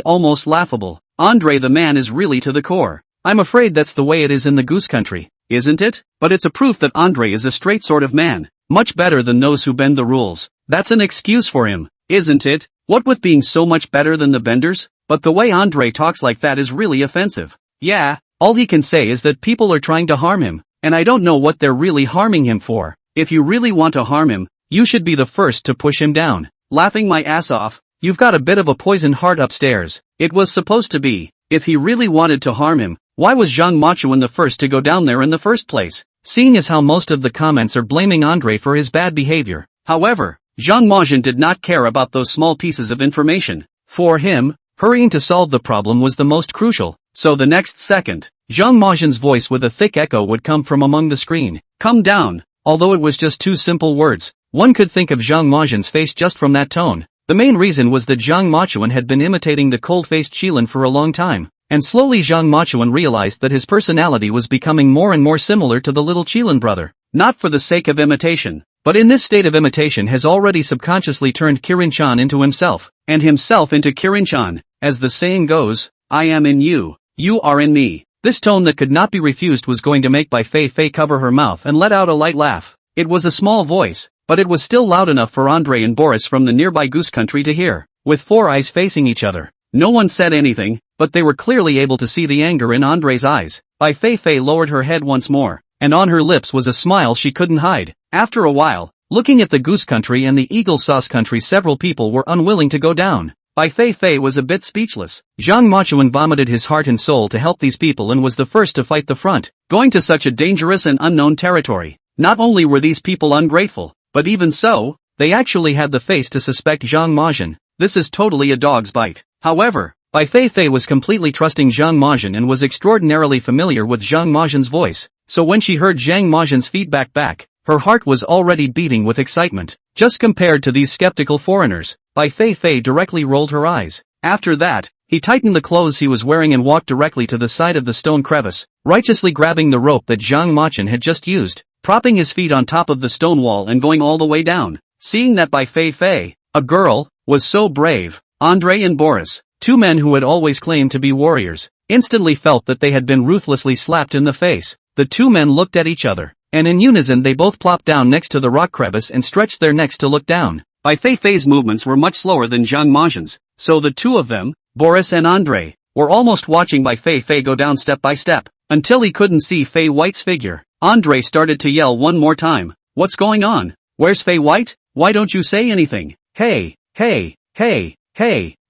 almost laughable. Andre the man is really to the core. I'm afraid that's the way it is in the goose country, isn't it? But it's a proof that Andre is a straight sort of man. Much better than those who bend the rules. That's an excuse for him, isn't it? What with being so much better than the benders? But the way Andre talks like that is really offensive. Yeah, all he can say is that people are trying to harm him, and I don't know what they're really harming him for. If you really want to harm him, you should be the first to push him down. Laughing my ass off. You've got a bit of a poisoned heart upstairs. It was supposed to be. If he really wanted to harm him, why was Zhang Machuan the first to go down there in the first place? Seeing as how most of the comments are blaming Andre for his bad behavior. However, Zhang Majian did not care about those small pieces of information. For him, hurrying to solve the problem was the most crucial. So the next second, Zhang Majian's voice with a thick echo would come from among the screen. Come down. Although it was just two simple words, one could think of Zhang Majian's face just from that tone. The main reason was that Zhang Machuan had been imitating the Cold-Faced Qilin for a long time, and slowly Zhang Machuan realized that his personality was becoming more and more similar to the little Qilin brother. Not for the sake of imitation, but in this state of imitation has already subconsciously turned Qirin-chan into himself, and himself into Qirin-chan. As the saying goes, I am in you, you are in me. This tone that could not be refused was going to make Bai Feifei cover her mouth and let out a light laugh. It was a small voice, but it was still loud enough for Andre and Boris from the nearby goose country to hear. With four eyes facing each other, no one said anything, but they were clearly able to see the anger in Andre's eyes. Bai Feifei lowered her head once more, and on her lips was a smile she couldn't hide. After a while, looking at the goose country and the eagle sauce country, several people were unwilling to go down. Bai Feifei was a bit speechless. Zhang Machuan vomited his heart and soul to help these people and was the first to fight the front, going to such a dangerous and unknown territory. Not only were these people ungrateful, but even so, they actually had the face to suspect Zhang Majian. This is totally a dog's bite. However, Bai Feifei was completely trusting Zhang Majian and was extraordinarily familiar with Zhang Majian's voice, so when she heard Zhang Majian's feedback back, her heart was already beating with excitement. Just compared to these skeptical foreigners, Bai Feifei directly rolled her eyes. After that, he tightened the clothes he was wearing and walked directly to the side of the stone crevice, righteously grabbing the rope that Zhang Majian had just used, propping his feet on top of the stone wall and going all the way down. Seeing that Bai Feifei, a girl, was so brave, Andre and Boris, two men who had always claimed to be warriors, instantly felt that they had been ruthlessly slapped in the face. The two men looked at each other, and in unison they both plopped down next to the rock crevice and stretched their necks to look down. Bai Feifei's movements were much slower than Zhang Majian's, so the two of them, Boris and Andre, were almost watching Bai Feifei go down step by step. until he couldn't see Fei White's figure. Andre started to yell one more time. What's going on? Where's Fei White? Why don't you say anything? Hey,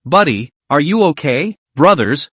buddy, are you okay? Brothers,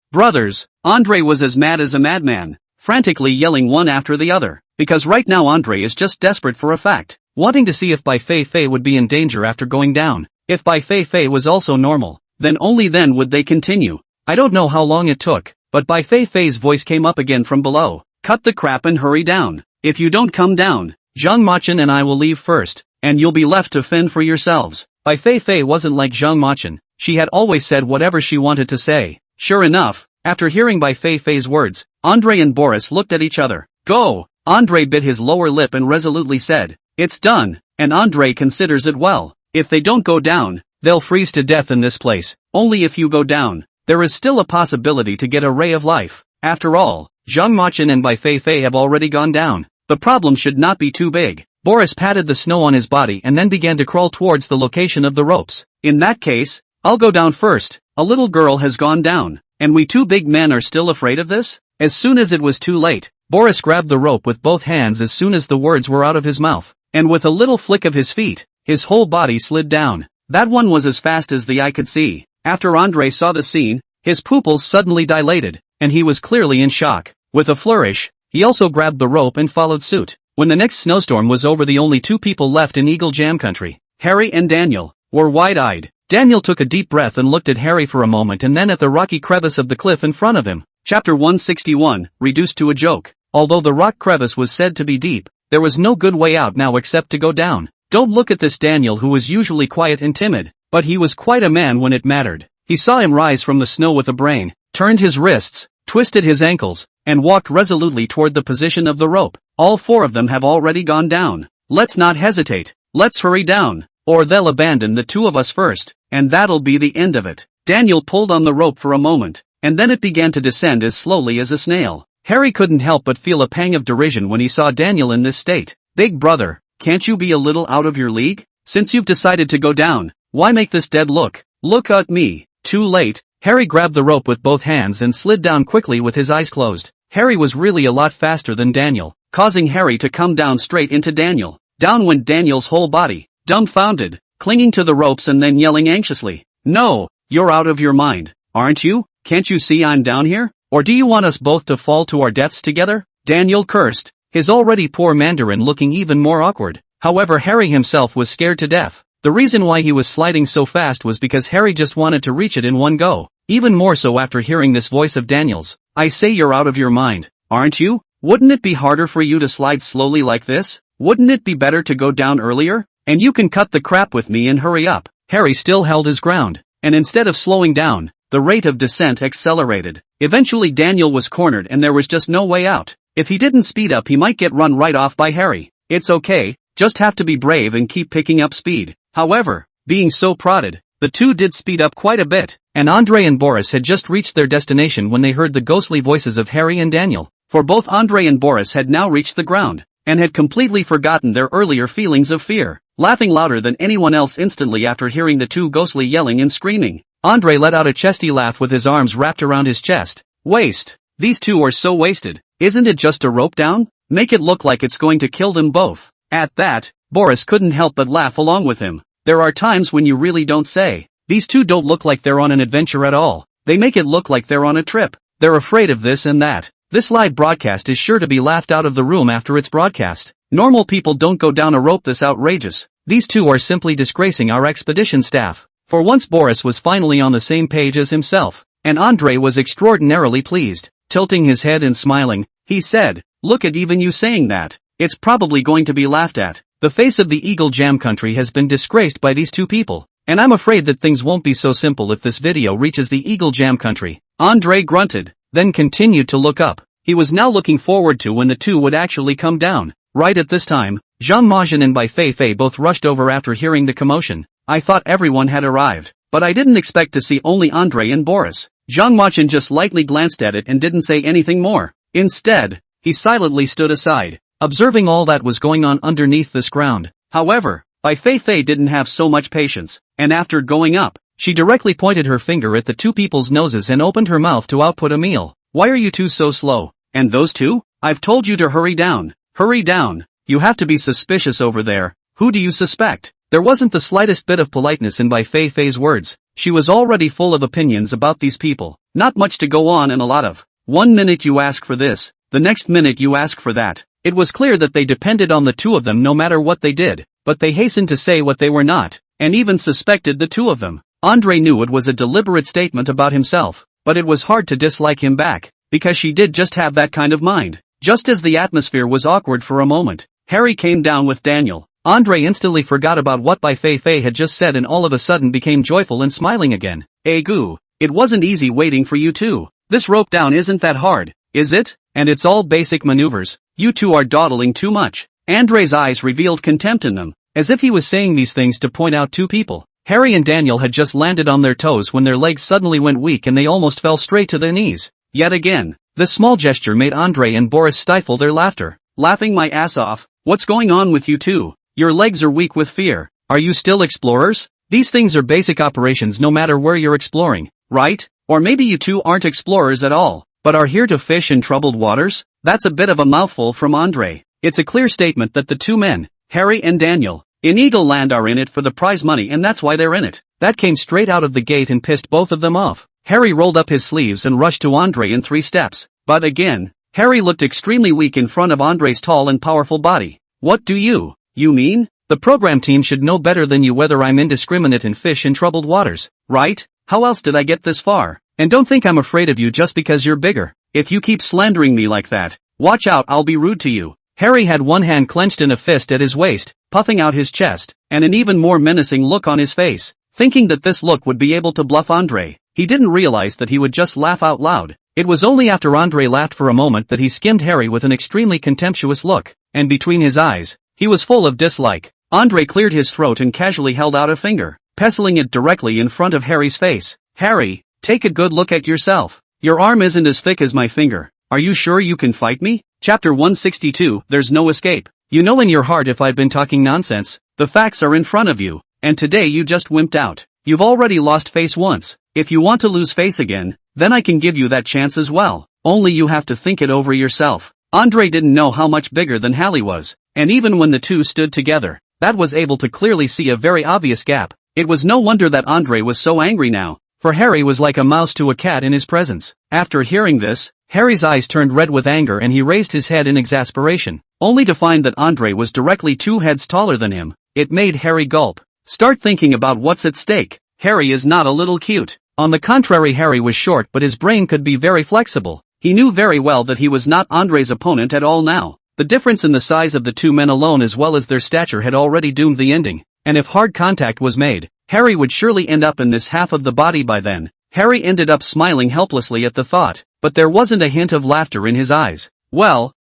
Andre was as mad as a madman, frantically yelling one after the other, because right now Andre is just desperate for a fact, wanting to see if Bai Feifei would be in danger after going down. If Bai Feifei was also normal, then only then would they continue. I don't know how long it took, but Bai Feifei's voice came up again from below. Cut the crap and hurry down. If you don't come down, Zhang Machin and I will leave first, and you'll be left to fend for yourselves. Bai Feifei wasn't like Zhang Machin. She had always said whatever she wanted to say. Sure enough, after hearing Bai Feifei's words, Andre and Boris looked at each other. Go! Andre bit his lower lip and resolutely said, it's done, and Andre considers it well. If they don't go down, they'll freeze to death in this place. Only if you go down, there is still a possibility to get a ray of life. After all, Zhang Machin and Bai Feifei have already gone down. The problem should not be too big. Boris patted the snow on his body and then began to crawl towards the location of the ropes. In that case, I'll go down first. A little girl has gone down, and we two big men are still afraid of this? As soon as it was too late, Boris grabbed the rope with both hands as soon as the words were out of his mouth, and with a little flick of his feet, his whole body slid down. That one was as fast as the eye could see. After Andre saw the scene, his pupils suddenly dilated, and he was clearly in shock. With a flourish, he also grabbed the rope and followed suit. When the next snowstorm was over, the only two people left in Eagle Jam Country, Harry and Daniel, were wide-eyed. Daniel took a deep breath and looked at Harry for a moment and then at the rocky crevice of the cliff in front of him. Chapter 161, reduced to a joke. Although the rock crevice was said to be deep, there was no good way out now except to go down. Don't look at this Daniel, who was usually quiet and timid, but he was quite a man when it mattered. He saw him rise from the snow with a brain, turned his wrists, twisted his ankles, and walked resolutely toward the position of the rope. All four of them have already gone down. Let's not hesitate. Let's hurry down, or they'll abandon the two of us first, and that'll be the end of it. Daniel pulled on the rope for a moment, and then it began to descend as slowly as a snail. Harry couldn't help but feel a pang of derision when he saw Daniel in this state. Big brother, can't you be a little out of your league? Since you've decided to go down, why make this dead look? Look at me. Too late. Harry grabbed the rope with both hands and slid down quickly with his eyes closed. Harry was really a lot faster than Daniel, causing Harry to come down straight into Daniel. Down went Daniel's whole body, dumbfounded, clinging to the ropes and then yelling anxiously. No, you're out of your mind, aren't you? Can't you see I'm down here? Or do you want us both to fall to our deaths together? Daniel cursed, his already poor Mandarin looking even more awkward. However, Harry himself was scared to death. The reason why he was sliding so fast was because Harry just wanted to reach it in one go. Even more so after hearing this voice of Daniel's. I say you're out of your mind, aren't you? Wouldn't it be harder for you to slide slowly like this? Wouldn't it be better to go down earlier? And you can cut the crap with me and hurry up. Harry still held his ground, and instead of slowing down, the rate of descent accelerated. Eventually Daniel was cornered and there was just no way out. If he didn't speed up, he might get run right off by Harry. It's okay, just have to be brave and keep picking up speed. However, being so prodded, the two did speed up quite a bit, and Andre and Boris had just reached their destination when they heard the ghostly voices of Harry and Daniel. For both Andre and Boris had now reached the ground, and had completely forgotten their earlier feelings of fear, laughing louder than anyone else instantly after hearing the two ghostly yelling and screaming. Andre let out a chesty laugh with his arms wrapped around his chest. Waste. These two are so wasted. Isn't it just a rope down? Make it look like it's going to kill them both. At that, Boris couldn't help but laugh along with him. There are times when you really don't say. These two don't look like they're on an adventure at all. They make it look like they're on a trip. They're afraid of this and that. This live broadcast is sure to be laughed out of the room after its broadcast. Normal people don't go down a rope this outrageous. These two are simply disgracing our expedition staff. For once Boris was finally on the same page as himself, and Andre was extraordinarily pleased. Tilting his head and smiling, he said, look at even you saying that. It's probably going to be laughed at. The face of the Eagle Jam Country has been disgraced by these two people, and I'm afraid that things won't be so simple if this video reaches the Eagle Jam Country. Andre grunted, then continued to look up. He was now looking forward to when the two would actually come down. Right at this time, Zhang Machin and Bai Feifei both rushed over after hearing the commotion. I thought everyone had arrived, but I didn't expect to see only Andre and Boris. Zhang Machin just lightly glanced at it and didn't say anything more. Instead, he silently stood aside, observing all that was going on underneath this ground. However, Bai Feifei didn't have so much patience, and after going up, she directly pointed her finger at the two people's noses and opened her mouth to output a meal. Why are you two so slow? And those two? I've told you to hurry down. Hurry down. You have to be suspicious over there. Who do you suspect? There wasn't the slightest bit of politeness in Bai Feifei's words. She was already full of opinions about these people. Not much to go on and a lot of. One minute you ask for this, the next minute you ask for that. It was clear that they depended on the two of them no matter what they did, but they hastened to say what they were not, and even suspected the two of them. Andre knew it was a deliberate statement about himself, but it was hard to dislike him back, because she did just have that kind of mind. Just as the atmosphere was awkward for a moment, Harry came down with Daniel. Andre instantly forgot about what Bai Feifei had just said and all of a sudden became joyful and smiling again. Goo, it wasn't easy waiting for you two. This rope down isn't that hard, is it? And it's all basic maneuvers. You two are dawdling too much. Andre's eyes revealed contempt in them, as if he was saying these things to point out two people. Harry and Daniel had just landed on their toes when their legs suddenly went weak and they almost fell straight to their knees. Yet again, this small gesture made Andre and Boris stifle their laughter. Laughing my ass off. What's going on with you two? Your legs are weak with fear. Are you still explorers? These things are basic operations no matter where you're exploring, right? Or maybe you two aren't explorers at all, but are here to fish in troubled waters? That's a bit of a mouthful from Andre. It's a clear statement that the two men, Harry and Daniel, in Eagle Land are in it for the prize money and that's why they're in it. That came straight out of the gate and pissed both of them off. Harry rolled up his sleeves and rushed to Andre in 3 steps. But again, Harry looked extremely weak in front of Andre's tall and powerful body. What do you mean? The program team should know better than you whether I'm indiscriminate and fish in troubled waters, right? How else did I get this far? And don't think I'm afraid of you just because you're bigger. If you keep slandering me like that, watch out, I'll be rude to you. Harry had one hand clenched in a fist at his waist, puffing out his chest, and an even more menacing look on his face. Thinking that this look would be able to bluff Andre, he didn't realize that he would just laugh out loud. It was only after Andre laughed for a moment that he skimmed Harry with an extremely contemptuous look, and between his eyes, he was full of dislike. Andre cleared his throat and casually held out a finger, pestling it directly in front of Harry's face. Harry, take a good look at yourself. Your arm isn't as thick as my finger. Are you sure you can fight me? Chapter 162, There's no escape. You know in your heart if I've been talking nonsense. The facts are in front of you, and today you just wimped out. You've already lost face once. If you want to lose face again, then I can give you that chance as well. Only you have to think it over yourself. Andre didn't know how much bigger than Hallie was, and even when the two stood together, that was able to clearly see a very obvious gap. It was no wonder that Andre was so angry now, for Harry was like a mouse to a cat in his presence. After hearing this, Harry's eyes turned red with anger and he raised his head in exasperation, only to find that Andre was directly 2 heads taller than him. It made Harry gulp. Start thinking about what's at stake. Harry is not a little cute. On the contrary, Harry was short but his brain could be very flexible. He knew very well that he was not Andre's opponent at all now. The difference in the size of the two men alone as well as their stature had already doomed the ending, and if hard contact was made, Harry would surely end up in this half of the body by then. Harry ended up smiling helplessly at the thought, but there wasn't a hint of laughter in his eyes. Well,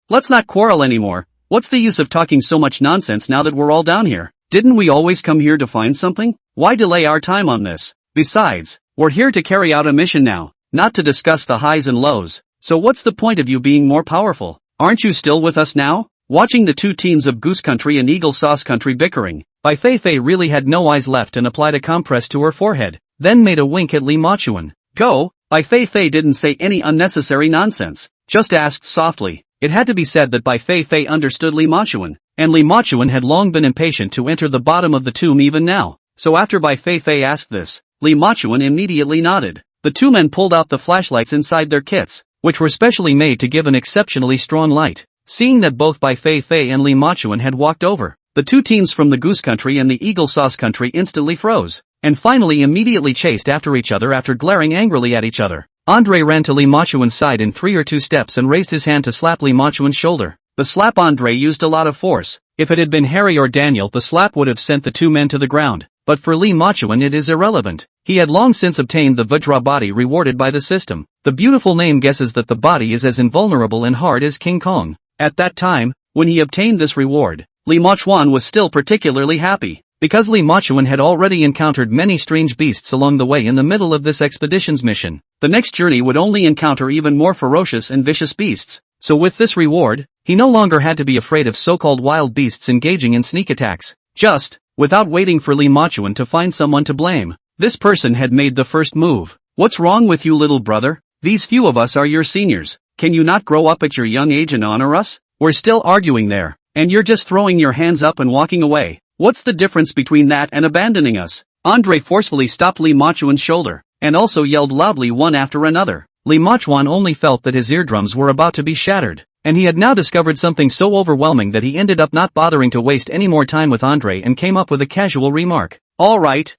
let's not quarrel anymore. What's the use of talking so much nonsense now that we're all down here? Didn't we always come here to find something? Why delay our time on this? Besides, we're here to carry out a mission now, not to discuss the highs and lows. So what's the point of you being more powerful? Aren't you still with us now? Watching the two teams of Goose Country and Eagle Sauce Country bickering, Bai Feifei really had no eyes left and applied a compress to her forehead, then made a wink at Li Machuan. Go, Bai Feifei didn't say any unnecessary nonsense, just asked softly. It had to be said that Bai Feifei understood Li Machuan, and Li Machuan had long been impatient to enter the bottom of the tomb even now. So after Bai Feifei asked this, Li Machuan immediately nodded. The two men pulled out the flashlights inside their kits, which were specially made to give an exceptionally strong light. Seeing that both Bai Feifei and Li Machuan had walked over, the two teams from the Goose Country and the Eagle Sauce Country instantly froze, and finally immediately chased after each other after glaring angrily at each other. Andre ran to Li Machuan's side in 3 or 2 steps and raised his hand to slap Li Machuan's shoulder. The slap Andre used a lot of force. If it had been Harry or Daniel, the slap would have sent the two men to the ground. But for Li Machuan it is irrelevant. He had long since obtained the Vajra body rewarded by the system. The beautiful name guesses that the body is as invulnerable and hard as King Kong. At that time, when he obtained this reward, Li Machuan was still particularly happy, because Li Machuan had already encountered many strange beasts along the way in the middle of this expedition's mission. The next journey would only encounter even more ferocious and vicious beasts. So with this reward, he no longer had to be afraid of so-called wild beasts engaging in sneak attacks. Just, without waiting for Li Machuan to find someone to blame, this person had made the first move. What's wrong with you, little brother? These few of us are your seniors. Can you not grow up at your young age and honor us? We're still arguing there, and you're just throwing your hands up and walking away. What's the difference between that and abandoning us? Andre forcefully stopped Li Machuan's shoulder, and also yelled loudly one after another. Li Machuan only felt that his eardrums were about to be shattered, and he had now discovered something so overwhelming that he ended up not bothering to waste any more time with Andre and came up with a casual remark. Alright,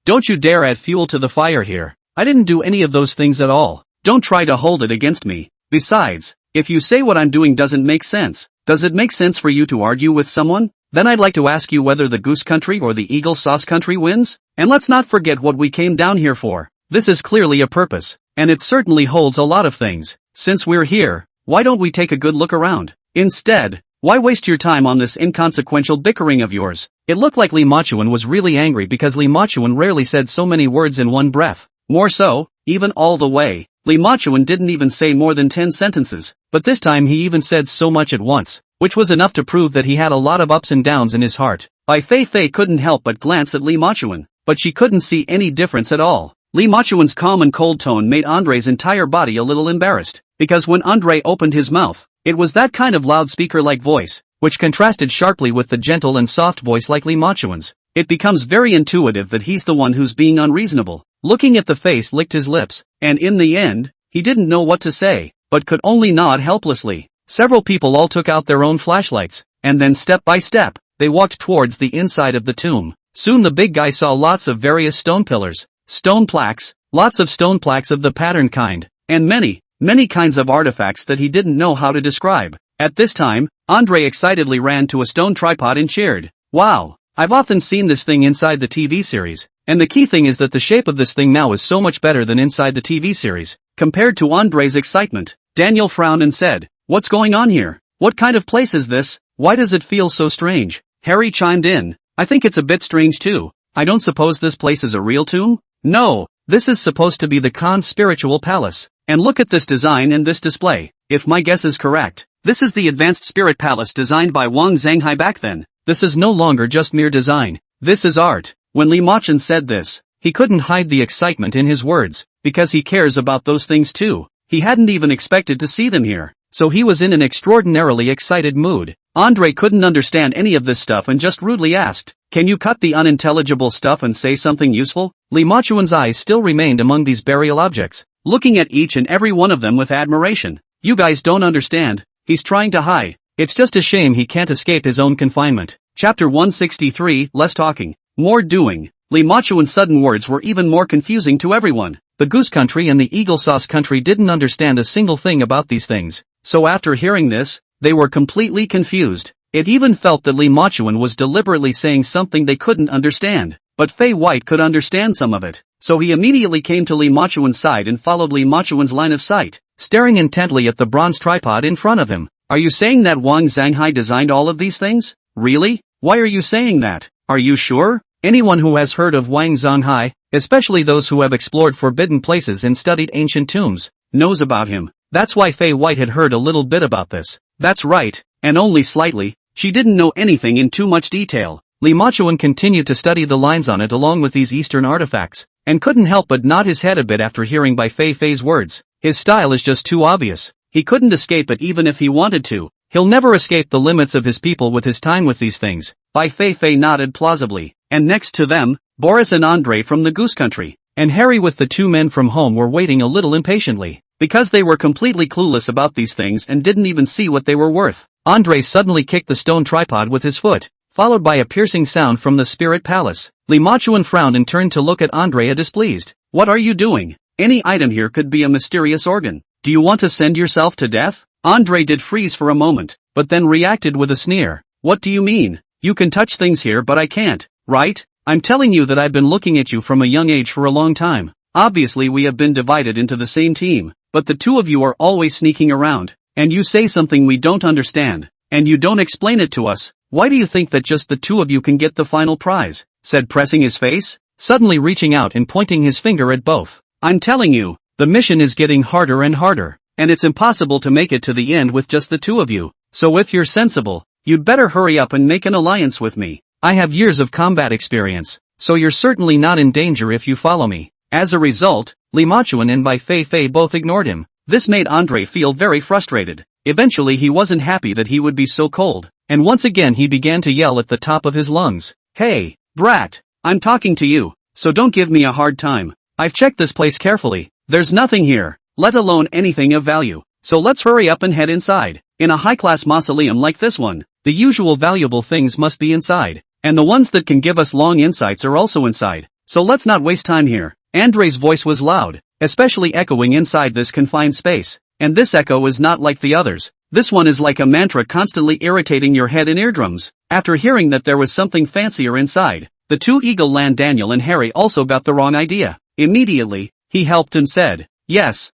don't you dare add fuel to the fire here. I didn't do any of those things at all. Don't try to hold it against me. Besides, if you say what I'm doing doesn't make sense, does it make sense for you to argue with someone? Then I'd like to ask you whether the goose country or the eagle sauce country wins? And let's not forget what we came down here for. This is clearly a purpose, and it certainly holds a lot of things. Since we're here, why don't we take a good look around? Instead, why waste your time on this inconsequential bickering of yours? It looked like Li Machuan was really angry because Li Machuan rarely said so many words in one breath. More so, even all the way, Li Machuan didn't even say more than 10 sentences, but this time he even said so much at once, which was enough to prove that he had a lot of ups and downs in his heart. Bai Feifei couldn't help but glance at Li Machuan, but she couldn't see any difference at all. Li Machuan's calm and cold tone made Andre's entire body a little embarrassed, because when Andre opened his mouth, it was that kind of loudspeaker-like voice, which contrasted sharply with the gentle and soft voice like Li Machuan's. It becomes very intuitive that he's the one who's being unreasonable. Looking at the face licked his lips, and in the end, he didn't know what to say, but could only nod helplessly. Several people all took out their own flashlights, and then step by step, they walked towards the inside of the tomb. Soon the big guy saw lots of various stone pillars, stone plaques, lots of stone plaques of the pattern kind, and many kinds of artifacts that he didn't know how to describe. At this time, Andre excitedly ran to a stone tripod and cheered. Wow, I've often seen this thing inside the TV series, and the key thing is that the shape of this thing now is so much better than inside the TV series. Compared to Andre's excitement, Daniel frowned and said, "What's going on here? What kind of place is this? Why does it feel so strange?" Harry chimed in, "I think it's a bit strange too. I don't suppose this place is a real tomb? No, this is supposed to be the Khan's spiritual palace. And look at this design and this display. If my guess is correct, this is the advanced spirit palace designed by Wang Zhanghai back then. This is no longer just mere design. This is art." When Li Machuan said this, he couldn't hide the excitement in his words, because he cares about those things too. He hadn't even expected to see them here, so he was in an extraordinarily excited mood. Andre couldn't understand any of this stuff and just rudely asked, "Can you cut the unintelligible stuff and say something useful?" Li Machuan's eyes still remained among these burial objects, looking at each and every one of them with admiration. "You guys don't understand. He's trying to hide. It's just a shame he can't escape his own confinement." Chapter 163, Less talking, more doing. Li Machuan's sudden words were even more confusing to everyone. The Goose Country and the Eagle Sauce Country didn't understand a single thing about these things, so after hearing this, they were completely confused. It even felt that Li Machuan was deliberately saying something they couldn't understand. But Fei White could understand some of it, so he immediately came to Li Machuan's side and followed Li Machuan's line of sight, staring intently at the bronze tripod in front of him. "Are you saying that Wang Zhanghai designed all of these things? Really? Why are you saying that? Are you sure?" Anyone who has heard of Wang Zhanghai, especially those who have explored forbidden places and studied ancient tombs, knows about him. That's why Fei White had heard a little bit about this. That's right, and only slightly. She didn't know anything in too much detail. Li Machuan continued to study the lines on it along with these Eastern artifacts, and couldn't help but nod his head a bit after hearing Bai Feifei's words. His style is just too obvious. He couldn't escape it even if he wanted to. He'll never escape the limits of his people with his time with these things. Bai Feifei nodded plausibly, and next to them, Boris and Andre from the Goose Country, and Harry with the two men from home were waiting a little impatiently, because they were completely clueless about these things and didn't even see what they were worth. Andre suddenly kicked the stone tripod with his foot, followed by a piercing sound from the spirit palace. Li Machuan frowned and turned to look at Andre displeased. "What are you doing? Any item here could be a mysterious organ. Do you want to send yourself to death?" Andre did freeze for a moment, but then reacted with a sneer. "What do you mean? You can touch things here but I can't, right? I'm telling you that I've been looking at you from a young age for a long time. Obviously we have been divided into the same team, but the two of you are always sneaking around, and you say something we don't understand, and you don't explain it to us. Why do you think that just the two of you can get the final prize?" said pressing his face, suddenly reaching out and pointing his finger at both. "I'm telling you, the mission is getting harder and harder, and it's impossible to make it to the end with just the two of you, so if you're sensible, you'd better hurry up and make an alliance with me. I have years of combat experience, so you're certainly not in danger if you follow me." As a result, Li Machuan and Bai Feifei both ignored him. This made Andre feel very frustrated. Eventually he wasn't happy that he would be so cold, and once again he began to yell at the top of his lungs. Hey, brat, I'm talking to you, so don't give me a hard time. I've checked this place carefully. There's nothing here, let alone anything of value. So let's hurry up and head inside. In a high-class mausoleum like this one, the usual valuable things must be inside, and the ones that can give us long insights are also inside. So let's not waste time here. Andre's voice was loud, especially echoing inside this confined space. And this echo is not like the others. This one is like a mantra constantly irritating your head and eardrums. After hearing that there was something fancier inside, the two Eagle Land Daniel and Harry also got the wrong idea. Immediately, he helped and said, yes,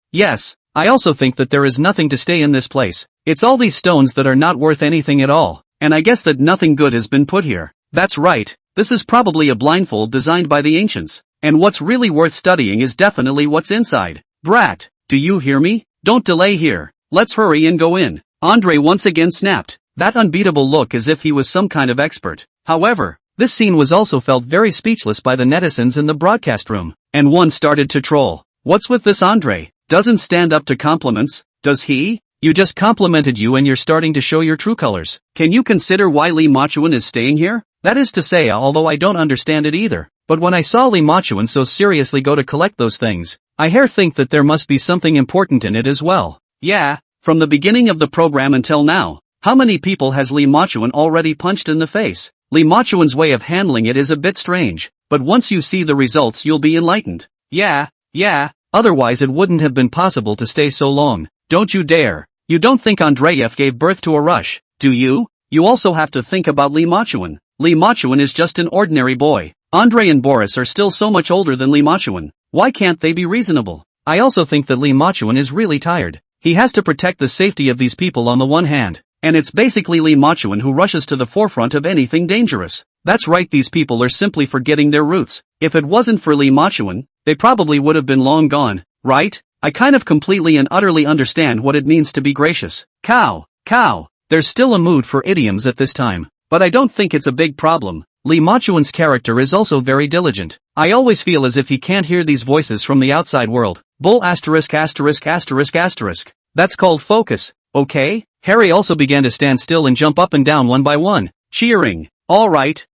I also think that there is nothing to stay in this place. It's all these stones that are not worth anything at all, and I guess that nothing good has been put here. That's right, this is probably a blindfold designed by the ancients, and what's really worth studying is definitely what's inside. Brat, do you hear me? Don't delay here, let's hurry and go in. Andre once again snapped, that unbeatable look as if he was some kind of expert. However, this scene was also felt very speechless by the netizens in the broadcast room, and one started to troll. What's with this Andre? Doesn't stand up to compliments, does he? You just complimented you and you're starting to show your true colors. Can you consider why Lee Machuan is staying here? That is to say, although I don't understand it either, but when I saw Lee Machuan so seriously go to collect those things, I think that there must be something important in it as well. Yeah, from the beginning of the program until now, how many people has Lee Machuan already punched in the face? Lee Machuan's way of handling it is a bit strange, but once you see the results you'll be enlightened. Yeah, otherwise it wouldn't have been possible to stay so long. Don't you dare. You don't think Andreev gave birth to a rush, do you? You also have to think about Lee Machuan. Lee Machuan is just an ordinary boy. Andre and Boris are still so much older than Lee Machuan. Why can't they be reasonable? I also think that Lee Machuan is really tired. He has to protect the safety of these people on the one hand, and it's basically Lee Machuan who rushes to the forefront of anything dangerous. That's right, these people are simply forgetting their roots. If it wasn't for Lee Machuan, they probably would have been long gone, right? I kind of completely and utterly understand what it means to be gracious. Cow. There's still a mood for idioms at this time, but I don't think it's a big problem. Lee Machuan's character is also very diligent. I always feel as if he can't hear these voices from the outside world. Bull ********. That's called focus, okay? Harry also began to stand still and jump up and down one by one, cheering. All right,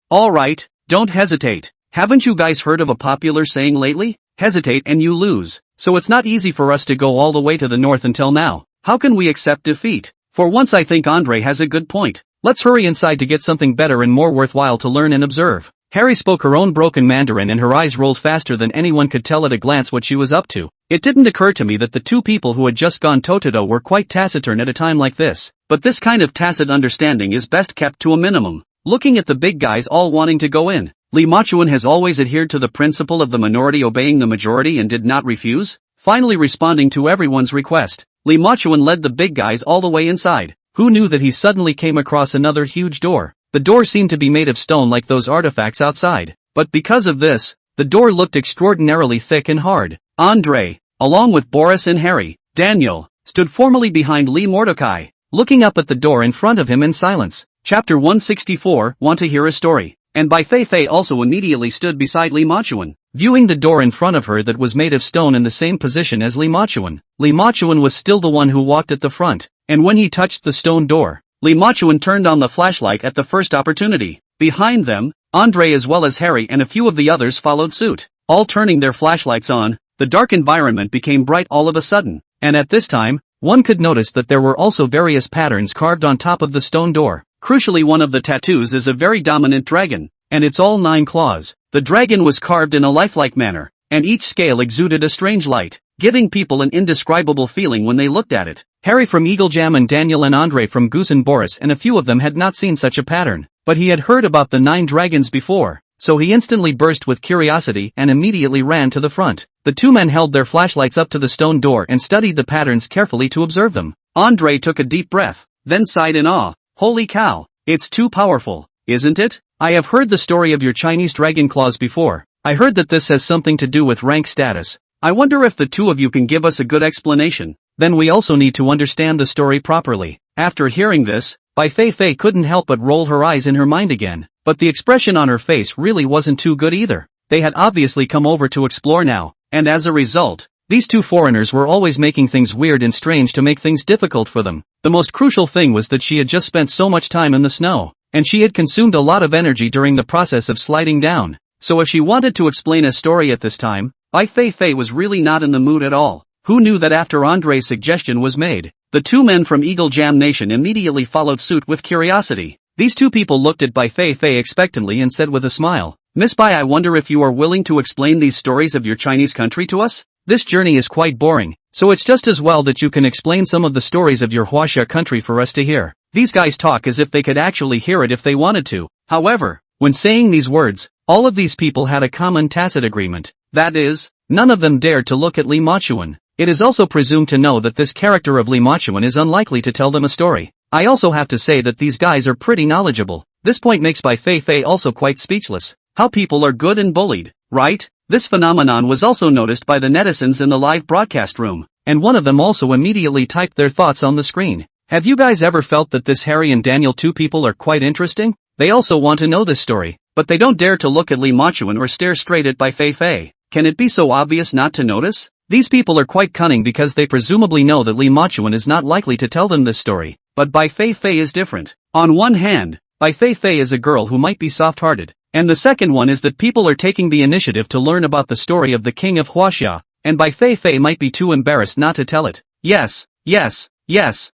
don't hesitate. Haven't you guys heard of a popular saying lately? Hesitate and you lose. So it's not easy for us to go all the way to the north until now. How can we accept defeat? For once I think Andre has a good point. Let's hurry inside to get something better and more worthwhile to learn and observe. Harry spoke her own broken Mandarin and her eyes rolled faster than anyone could tell at a glance what she was up to. It didn't occur to me that the two people who had just gone toe-to-toe were quite taciturn at a time like this. But this kind of tacit understanding is best kept to a minimum. Looking at the big guys all wanting to go in, Lee Machuan has always adhered to the principle of the minority obeying the majority and did not refuse. Finally responding to everyone's request, Lee Machuan led the big guys all the way inside. Who knew that he suddenly came across another huge door? The door seemed to be made of stone like those artifacts outside, but because of this, the door looked extraordinarily thick and hard. Andre, along with Boris and Harry, Daniel, stood formally behind Lee Mordecai, looking up at the door in front of him in silence. Chapter 164, Want to Hear a Story? And Bai Feifei also immediately stood beside Lee Machuan, viewing the door in front of her that was made of stone in the same position as Lee Machuan. Lee Machuan was still the one who walked at the front, and when he touched the stone door, Lee Machuan turned on the flashlight at the first opportunity. Behind them, Andre as well as Harry and a few of the others followed suit, all turning their flashlights on. The dark environment became bright all of a sudden, and at this time, one could notice that there were also various patterns carved on top of the stone door. Crucially, one of the tattoos is a very dominant dragon, and it's all 9 claws. The dragon was carved in a lifelike manner, and each scale exuded a strange light, giving people an indescribable feeling when they looked at it. Harry from Eagle Jam and Daniel and Andre from Goose and Boris and a few of them had not seen such a pattern, but he had heard about the 9 dragons before, so he instantly burst with curiosity and immediately ran to the front. The two men held their flashlights up to the stone door and studied the patterns carefully to observe them. Andre took a deep breath, then sighed in awe. Holy cow, it's too powerful, isn't it? I have heard the story of your Chinese dragon claws before. I heard that this has something to do with rank status. I wonder if the two of you can give us a good explanation. Then we also need to understand the story properly. After hearing this, Bai Feifei couldn't help but roll her eyes in her mind again, but the expression on her face really wasn't too good either. They had obviously come over to explore now, and as a result, These two foreigners were always making things weird and strange to make things difficult for them. The most crucial thing was that she had just spent so much time in the snow, and she had consumed a lot of energy during the process of sliding down. So if she wanted to explain a story at this time, Bai Feifei was really not in the mood at all. Who knew that after Andre's suggestion was made, the two men from Eagle Jam Nation immediately followed suit with curiosity. These two people looked at Bai Feifei expectantly and said with a smile, "Miss Bai, I wonder if you are willing to explain these stories of your Chinese country to us? This journey is quite boring, so it's just as well that you can explain some of the stories of your Huaxia country for us to hear." These guys talk as if they could actually hear it if they wanted to. However, when saying these words, all of these people had a common tacit agreement. That is, none of them dared to look at Li Machuan. It is also presumed to know that this character of Li Machuan is unlikely to tell them a story. I also have to say that these guys are pretty knowledgeable. This point makes Bai Feifei also quite speechless. How people are good and bullied, right? This phenomenon was also noticed by the netizens in the live broadcast room, and one of them also immediately typed their thoughts on the screen. Have you guys ever felt that this Harry and Daniel two people are quite interesting? They also want to know this story, but they don't dare to look at Li Machuan or stare straight at Bai Feifei. Can it be so obvious not to notice? These people are quite cunning because they presumably know that Li Machuan is not likely to tell them this story, but Bai Feifei is different. On one hand, Bai Feifei is a girl who might be soft-hearted, and the second one is that people are taking the initiative to learn about the story of the king of Huaxia, and Bai Feifei might be too embarrassed not to tell it. Yes,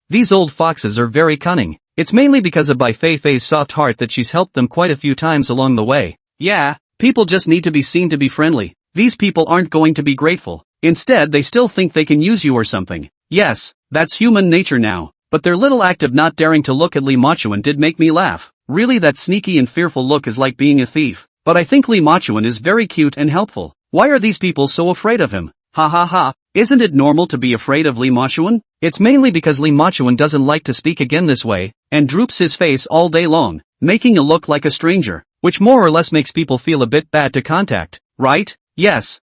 these old foxes are very cunning. It's mainly because of Bai Feifei's soft heart that she's helped them quite a few times along the way. Yeah, people just need to be seen to be friendly. These people aren't going to be grateful. Instead they still think they can use you or something. Yes, that's human nature now. But their little act of not daring to look at Li Machuan did make me laugh. Really, that sneaky and fearful look is like being a thief. But I think Li Machuan is very cute and helpful. Why are these people so afraid of him? Ha ha ha. Isn't it normal to be afraid of Li Machuan? It's mainly because Li Machuan doesn't like to speak again this way, and droops his face all day long, making a look like a stranger, which more or less makes people feel a bit bad to contact, right? Yes.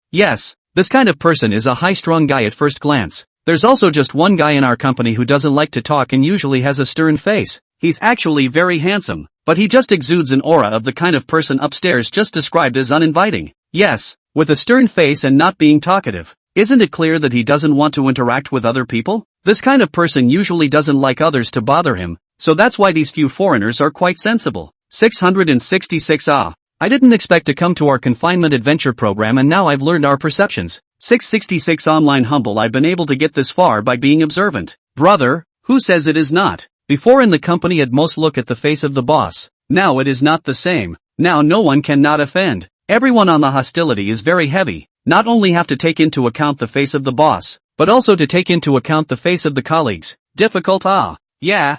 This kind of person is a high-strung guy at first glance. There's also just one guy in our company who doesn't like to talk and usually has a stern face. He's actually very handsome, but he just exudes an aura of the kind of person upstairs just described as uninviting. Yes, with a stern face and not being talkative. Isn't it clear that he doesn't want to interact with other people? This kind of person usually doesn't like others to bother him, so that's why these few foreigners are quite sensible. 666 I didn't expect to come to our confinement adventure program and now I've learned our perceptions. 666 Online humble. I've been able to get this far by being observant. Brother, who says it is not? Before in the company at most look at the face of the boss. Now it is not the same. Now no one can not offend. Everyone on the hostility is very heavy. Not only have to take into account the face of the boss, but also to take into account the face of the colleagues. Difficult. Yeah,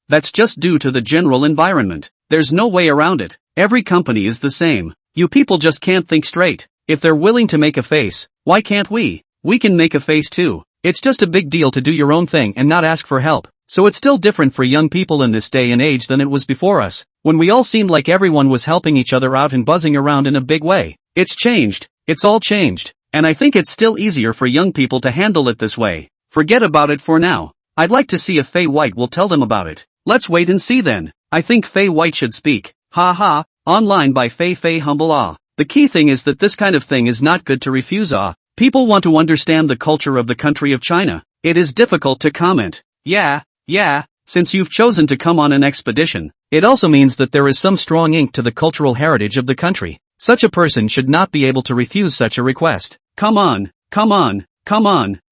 that's just due to the general environment. There's no way around it. Every company is the same. You people just can't think straight. If they're willing to make a face, why can't we? We can make a face too. It's just a big deal to do your own thing and not ask for help. So it's still different for young people in this day and age than it was before us, when we all seemed like everyone was helping each other out and buzzing around in a big way. It's changed. It's all changed. And I think it's still easier for young people to handle it this way. Forget about it for now. I'd like to see if Fei White will tell them about it. Let's wait and see then. I think Fei White should speak. Online by Fei Fei humble. The key thing is that this kind of thing is not good to refuse. People want to understand the culture of the country of China. It is difficult to comment. Yeah, since you've chosen to come on an expedition, it also means that there is some strong ink to the cultural heritage of the country. Such a person should not be able to refuse such a request. Come on.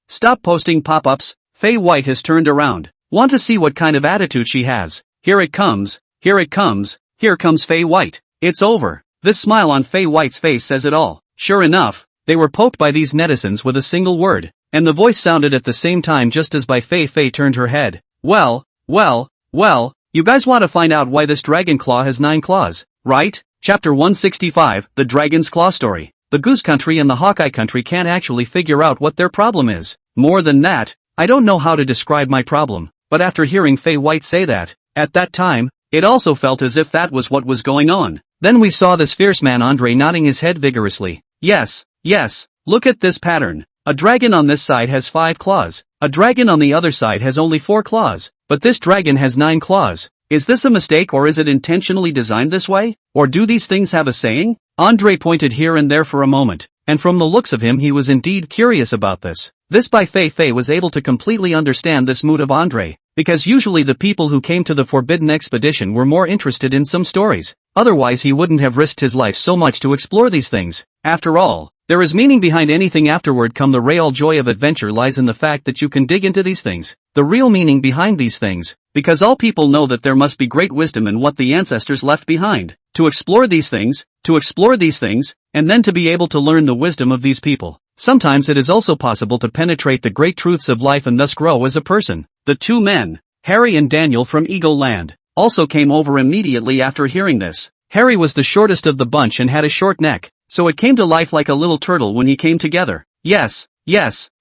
Stop posting pop-ups. Fei White has turned around. Want to see what kind of attitude she has? Here it comes. Here comes Fei White. It's over. This smile on Fei White's face says it all. Sure enough, they were poked by these netizens with a single word, and the voice sounded at the same time just as Bai Feifei turned her head. Well, you guys want to find out why this dragon claw has 9 claws, right? Chapter 165, The Dragon's Claw Story. The Goose Country and the Hawkeye Country can't actually figure out what their problem is. More than that, I don't know how to describe my problem, but after hearing Fei White say that, at that time, it also felt as if that was what was going on. Then we saw this fierce man Andre nodding his head vigorously. Yes, look at this pattern. A dragon on this side has 5 claws. A dragon on the other side has only 4 claws. But this dragon has 9 claws. Is this a mistake or is it intentionally designed this way? Or do these things have a saying? Andre pointed here and there for a moment, and from the looks of him he was indeed curious about this. This Bai Feifei was able to completely understand this mood of Andre, because usually the people who came to the Forbidden Expedition were more interested in some stories. Otherwise he wouldn't have risked his life so much to explore these things. After all, there is meaning behind anything afterward come the real joy of adventure lies in the fact that you can dig into these things. The real meaning behind these things, because all people know that there must be great wisdom in what the ancestors left behind. To explore these things, and then to be able to learn the wisdom of these people. Sometimes it is also possible to penetrate the great truths of life and thus grow as a person. The two men, Harry and Daniel from Eagle Land, also came over immediately after hearing this. Harry was the shortest of the bunch and had a short neck, so it came to life like a little turtle when he came together. Yes,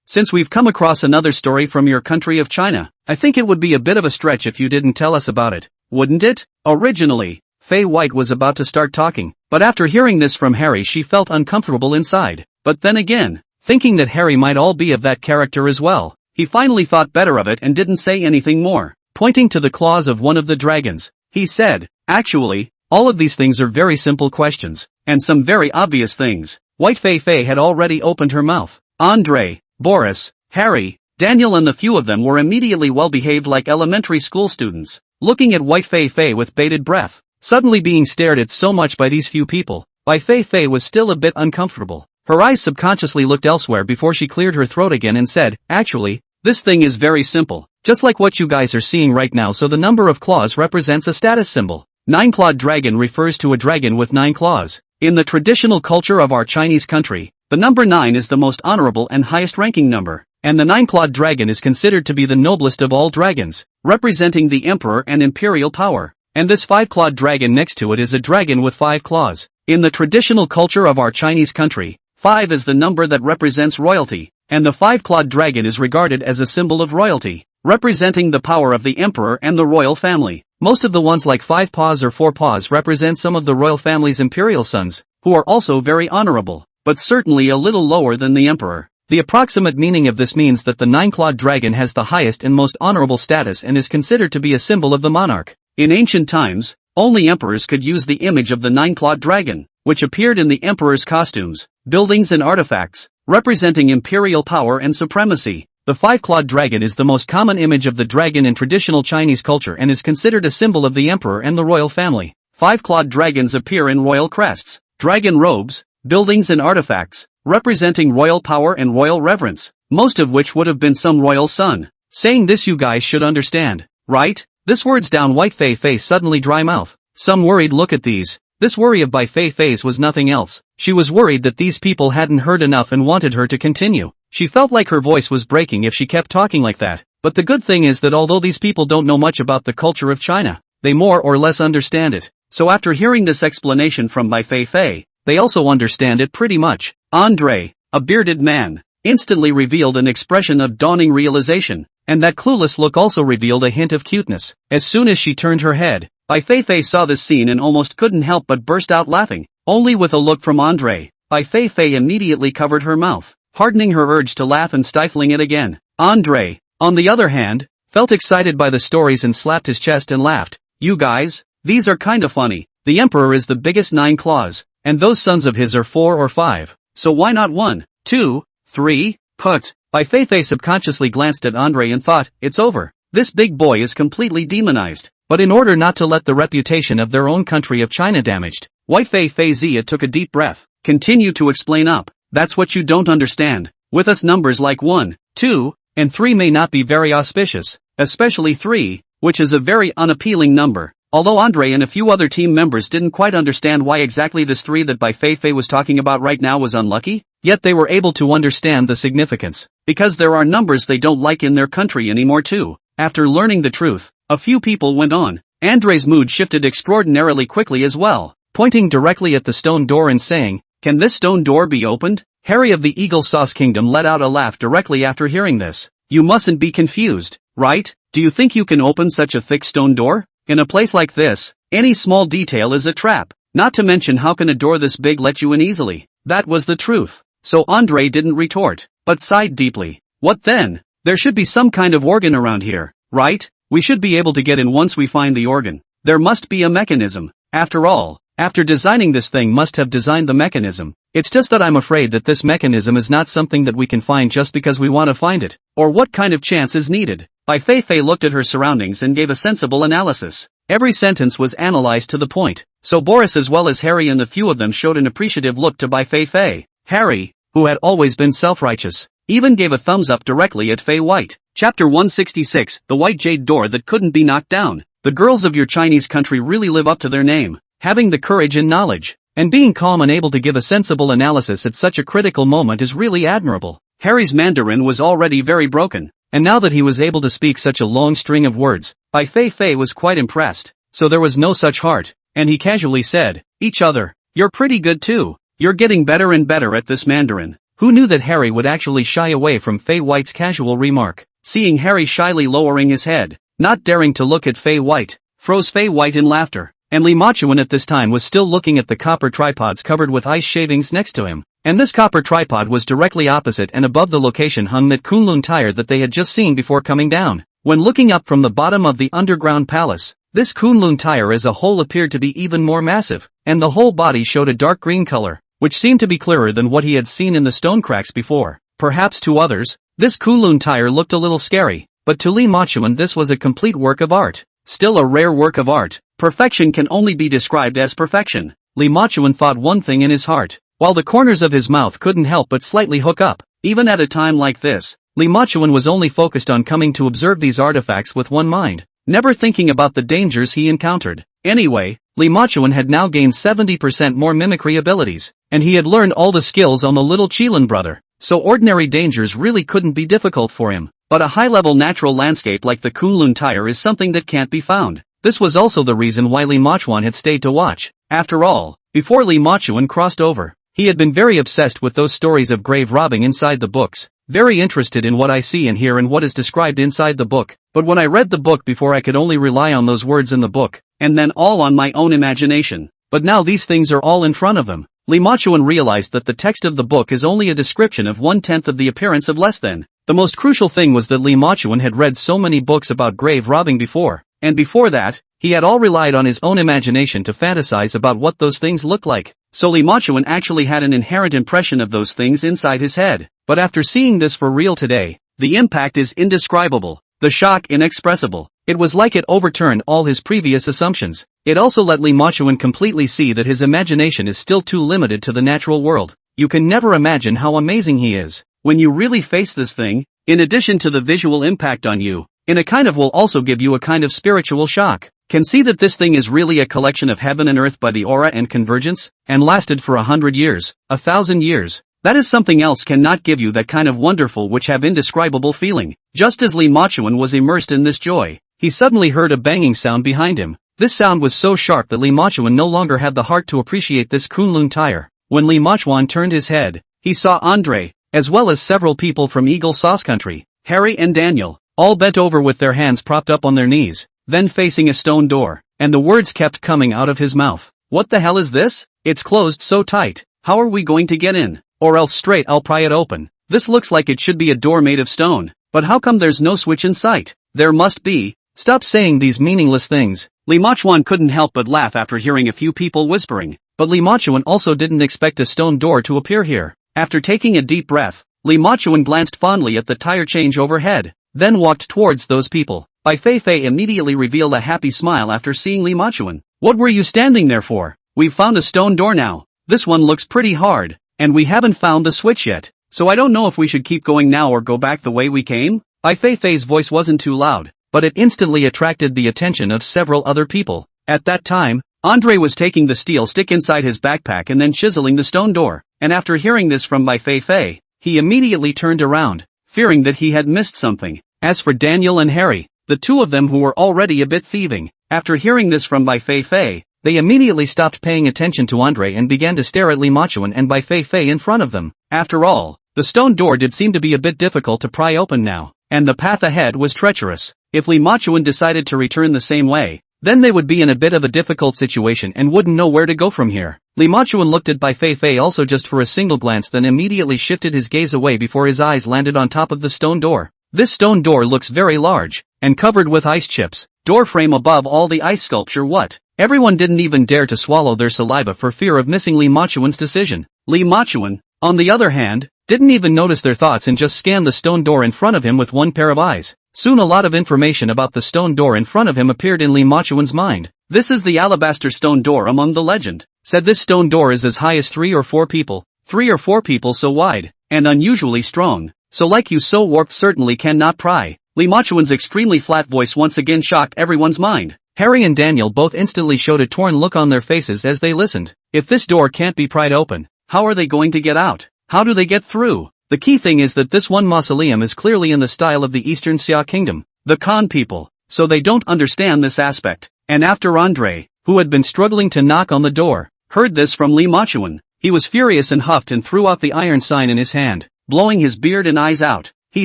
since we've come across another story from your country of China, I think it would be a bit of a stretch if you didn't tell us about it, wouldn't it? Originally, Fei White was about to start talking, but after hearing this from Harry she felt uncomfortable inside. But then again, thinking that Harry might all be of that character as well, he finally thought better of it and didn't say anything more. Pointing to the claws of one of the dragons, he said, actually, all of these things are very simple questions, and some very obvious things. White Feifei had already opened her mouth. Andre, Boris, Harry, Daniel and the few of them were immediately well-behaved like elementary school students, looking at White Feifei with bated breath. Suddenly being stared at so much by these few people, Bai Feifei was still a bit uncomfortable. Her eyes subconsciously looked elsewhere before she cleared her throat again and said, actually, this thing is very simple, just like what you guys are seeing right now. So the number of claws represents a status symbol. 9-clawed dragon refers to a dragon with 9 claws. In the traditional culture of our Chinese country, the number 9 is the most honorable and highest ranking number, and the 9-clawed dragon is considered to be the noblest of all dragons, representing the emperor and imperial power. And this 5-clawed dragon next to it is a dragon with 5 claws. In the traditional culture of our Chinese country, 5 is the number that represents royalty, and the 5-clawed dragon is regarded as a symbol of royalty, representing the power of the emperor and the royal family. Most of the ones like 5 paws or 4 paws represent some of the royal family's imperial sons, who are also very honorable, but certainly a little lower than the emperor. The approximate meaning of this means that the 9-clawed dragon has the highest and most honorable status and is considered to be a symbol of the monarch. In ancient times, only emperors could use the image of the 9-clawed dragon, which appeared in the emperor's costumes, buildings and artifacts, representing imperial power and supremacy. The 5-clawed dragon is the most common image of the dragon in traditional Chinese culture and is considered a symbol of the emperor and the royal family. 5-clawed dragons appear in royal crests, dragon robes, buildings and artifacts, representing royal power and royal reverence, most of which would have been some royal son. Saying this you guys should understand, right? This words down White Feifei's suddenly dry mouth. Some worried look at these. This worry of Bai Feifei's was nothing else. She was worried that these people hadn't heard enough and wanted her to continue. She felt like her voice was breaking if she kept talking like that. But the good thing is that although these people don't know much about the culture of China, they more or less understand it. So after hearing this explanation from Bai Feifei, they also understand it pretty much. Andre, a bearded man, instantly revealed an expression of dawning realization, and that clueless look also revealed a hint of cuteness. As soon as she turned her head, Bai Feifei saw this scene and almost couldn't help but burst out laughing. Only with a look from Andre, Bai Feifei immediately covered her mouth, hardening her urge to laugh and stifling it again. Andre, on the other hand, felt excited by the stories and slapped his chest and laughed. You guys, these are kinda funny. The emperor is the biggest 9 claws, and those sons of his are 4 or 5. So why not 1, 2, 3, put? Bai Feifei subconsciously glanced at Andre and thought, it's over. This big boy is completely demonized. But in order not to let the reputation of their own country of China damaged, White Feifei Zia took a deep breath. Continue to explain up. That's what you don't understand. With us numbers like 1, 2, and 3 may not be very auspicious, especially 3, which is a very unappealing number. Although Andre and a few other team members didn't quite understand why exactly this 3 that Bai Feifei was talking about right now was unlucky, yet they were able to understand the significance, because there are numbers they don't like in their country anymore too. After learning the truth, a few people went on. Andre's mood shifted extraordinarily quickly as well, pointing directly at the stone door and saying, can this stone door be opened? Harry of the Eagle Sauce Kingdom let out a laugh directly after hearing this. You mustn't be confused, right? Do you think you can open such a thick stone door? In a place like this, any small detail is a trap. Not to mention how can a door this big let you in easily? That was the truth. So Andre didn't retort, but sighed deeply. What then? There should be some kind of organ around here, right? We should be able to get in once we find the organ. There must be a mechanism. After all, After designing this thing must have designed the mechanism. It's just that I'm afraid that this mechanism is not something that we can find just because we want to find it. Or what kind of chance is needed? Bai Feifei looked at her surroundings and gave a sensible analysis. Every sentence was analyzed to the point. So Boris as well as Harry and the few of them showed an appreciative look to Bai Feifei. Harry, who had always been self-righteous, even gave a thumbs up directly at Fei White. Chapter 166, The White Jade Door That Couldn't Be Knocked Down. The girls of your Chinese country really live up to their name. Having the courage and knowledge, and being calm and able to give a sensible analysis at such a critical moment is really admirable. Harry's Mandarin was already very broken, and now that he was able to speak such a long string of words, Bai Feifei was quite impressed. So there was no such heart, and he casually said, each other, you're pretty good too. You're getting better and better at this Mandarin. Who knew that Harry would actually shy away from Fei White's casual remark? Seeing Harry shyly lowering his head, not daring to look at Fei White, froze Fei White in laughter. And Li Machuan at this time was still looking at the copper tripods covered with ice shavings next to him. And this copper tripod was directly opposite and above the location hung that Kunlun tire that they had just seen before coming down. When looking up from the bottom of the underground palace, this Kunlun tire as a whole appeared to be even more massive, and the whole body showed a dark green color, which seemed to be clearer than what he had seen in the stone cracks before. Perhaps to others, this Kunlun tire looked a little scary, but to Li Machuan this was a complete work of art. Still a rare work of art. Perfection can only be described as perfection. Li Machuan thought one thing in his heart, while the corners of his mouth couldn't help but slightly hook up. Even at a time like this, Li Machuan was only focused on coming to observe these artifacts with one mind, never thinking about the dangers he encountered. Anyway, Li Machuan had now gained 70% more mimicry abilities, and he had learned all the skills on the little Qilin brother, so ordinary dangers really couldn't be difficult for him. But a high-level natural landscape like the Kunlun tire is something that can't be found. This was also the reason why Li Machuan had stayed to watch. After all, before Li Machuan crossed over, he had been very obsessed with those stories of grave robbing inside the books, very interested in what I see and hear and what is described inside the book. But when I read the book before I could only rely on those words in the book, and then all on my own imagination. But now these things are all in front of him. Li Machuan realized that the text of the book is only a description of 1/10 of the appearance of less than. The most crucial thing was that Li Machuan had read so many books about grave robbing before, and before that, he had all relied on his own imagination to fantasize about what those things looked like. So Li Machuan actually had an inherent impression of those things inside his head. But after seeing this for real today, the impact is indescribable, the shock inexpressible. It was like it overturned all his previous assumptions. It also let Li Machuan completely see that his imagination is still too limited to the natural world. You can never imagine how amazing he is. When you really face this thing, in addition to the visual impact on you, in a kind of will also give you a kind of spiritual shock. Can see that this thing is really a collection of heaven and earth by the aura and convergence, and lasted for 100 years, 1,000 years. That is something else cannot give you that kind of wonderful which have indescribable feeling. Just as Li Machuan was immersed in this joy, he suddenly heard a banging sound behind him. This sound was so sharp that Li Machuan no longer had the heart to appreciate this Kunlun tire. When Li Machuan turned his head, he saw Andre, as well as several people from Eagle Sauce Country, Harry and Daniel, all bent over with their hands propped up on their knees, then facing a stone door, and the words kept coming out of his mouth. What the hell is this? It's closed so tight. How are we going to get in? Or else straight I'll pry it open. This looks like it should be a door made of stone, but how come there's no switch in sight? There must be. Stop saying these meaningless things. Li Machuan couldn't help but laugh after hearing a few people whispering, but Li Machuan also didn't expect a stone door to appear here. After taking a deep breath, Li Machuan glanced fondly at the tire change overhead, then walked towards those people. Bai Feifei immediately revealed a happy smile after seeing Li Machuan. What were you standing there for? We've found a stone door now. This one looks pretty hard, and we haven't found the switch yet, so I don't know if we should keep going now or go back the way we came. Bai Feifei's voice wasn't too loud, but it instantly attracted the attention of several other people. At that time, Andre was taking the steel stick inside his backpack and then chiseling the stone door, and after hearing this from Bai Feifei, he immediately turned around, fearing that he had missed something. As for Daniel and Harry, the two of them who were already a bit thieving, after hearing this from Bai Feifei, they immediately stopped paying attention to Andre and began to stare at Li Machuan and Bai Feifei in front of them. After all, the stone door did seem to be a bit difficult to pry open now, and the path ahead was treacherous. If Li Machuan decided to return the same way, then they would be in a bit of a difficult situation and wouldn't know where to go from here. Li Machuan looked at Bai Feifei also just for a single glance, then immediately shifted his gaze away before his eyes landed on top of the stone door. This stone door looks very large, and covered with ice chips. door frame above all the ice sculpture. What? Everyone didn't even dare to swallow their saliva for fear of missing Li Machuan's decision. Li Machuan, on the other hand, didn't even notice their thoughts and just scanned the stone door in front of him with one pair of eyes. Soon a lot of information about the stone door in front of him appeared in Li Machuan's mind. This is the alabaster stone door among the legend. Said this stone door is as high as 3 or 4 people. 3 or 4 people so wide, and unusually strong. So like you so warped certainly cannot pry. Li Machuan's extremely flat voice once again shocked everyone's mind. Harry and Daniel both instantly showed a torn look on their faces as they listened. If this door can't be pried open, how are they going to get out? How do they get through? The key thing is that this one mausoleum is clearly in the style of the Eastern Xia Kingdom, the Khan people, so they don't understand this aspect. And after Andre, who had been struggling to knock on the door, heard this from Li Machuan, he was furious and huffed and threw out the iron sign in his hand, blowing his beard and eyes out. He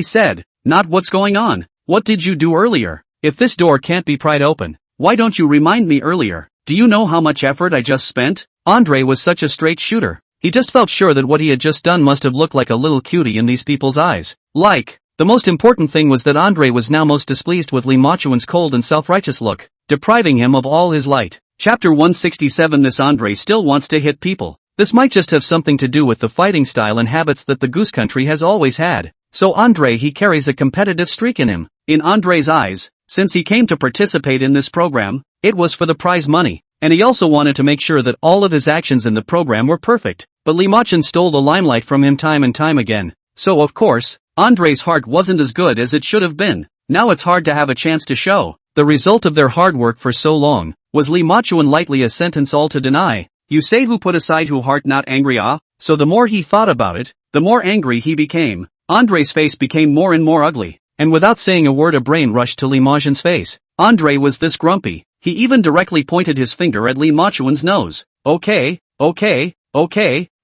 said, "Not what's going on? What did you do earlier? If this door can't be pried open, why don't you remind me earlier? Do you know how much effort I just spent?" Andre was such a straight shooter. He just felt sure that what he had just done must have looked like a little cutie in these people's eyes. The most important thing was that Andre was now most displeased with Li Machuan's cold and self-righteous look, depriving him of all his light. Chapter 167. This Andre still wants to hit people. This might just have something to do with the fighting style and habits that the Goose Country has always had. So Andre, he carries a competitive streak in him. In Andre's eyes, since he came to participate in this program, it was for the prize money, and he also wanted to make sure that all of his actions in the program were perfect. But Li Machuan stole the limelight from him time and time again. So of course, Andre's heart wasn't as good as it should have been. Now it's hard to have a chance to show the result of their hard work for so long. Was Li Machuan lightly a sentence all to deny? You say who put aside who heart not angry ah? So the more he thought about it, the more angry he became. Andre's face became more and more ugly, and without saying a word a brain rushed to Li Machuan's face. Andre was this grumpy, he even directly pointed his finger at Li Machuan's nose. Okay,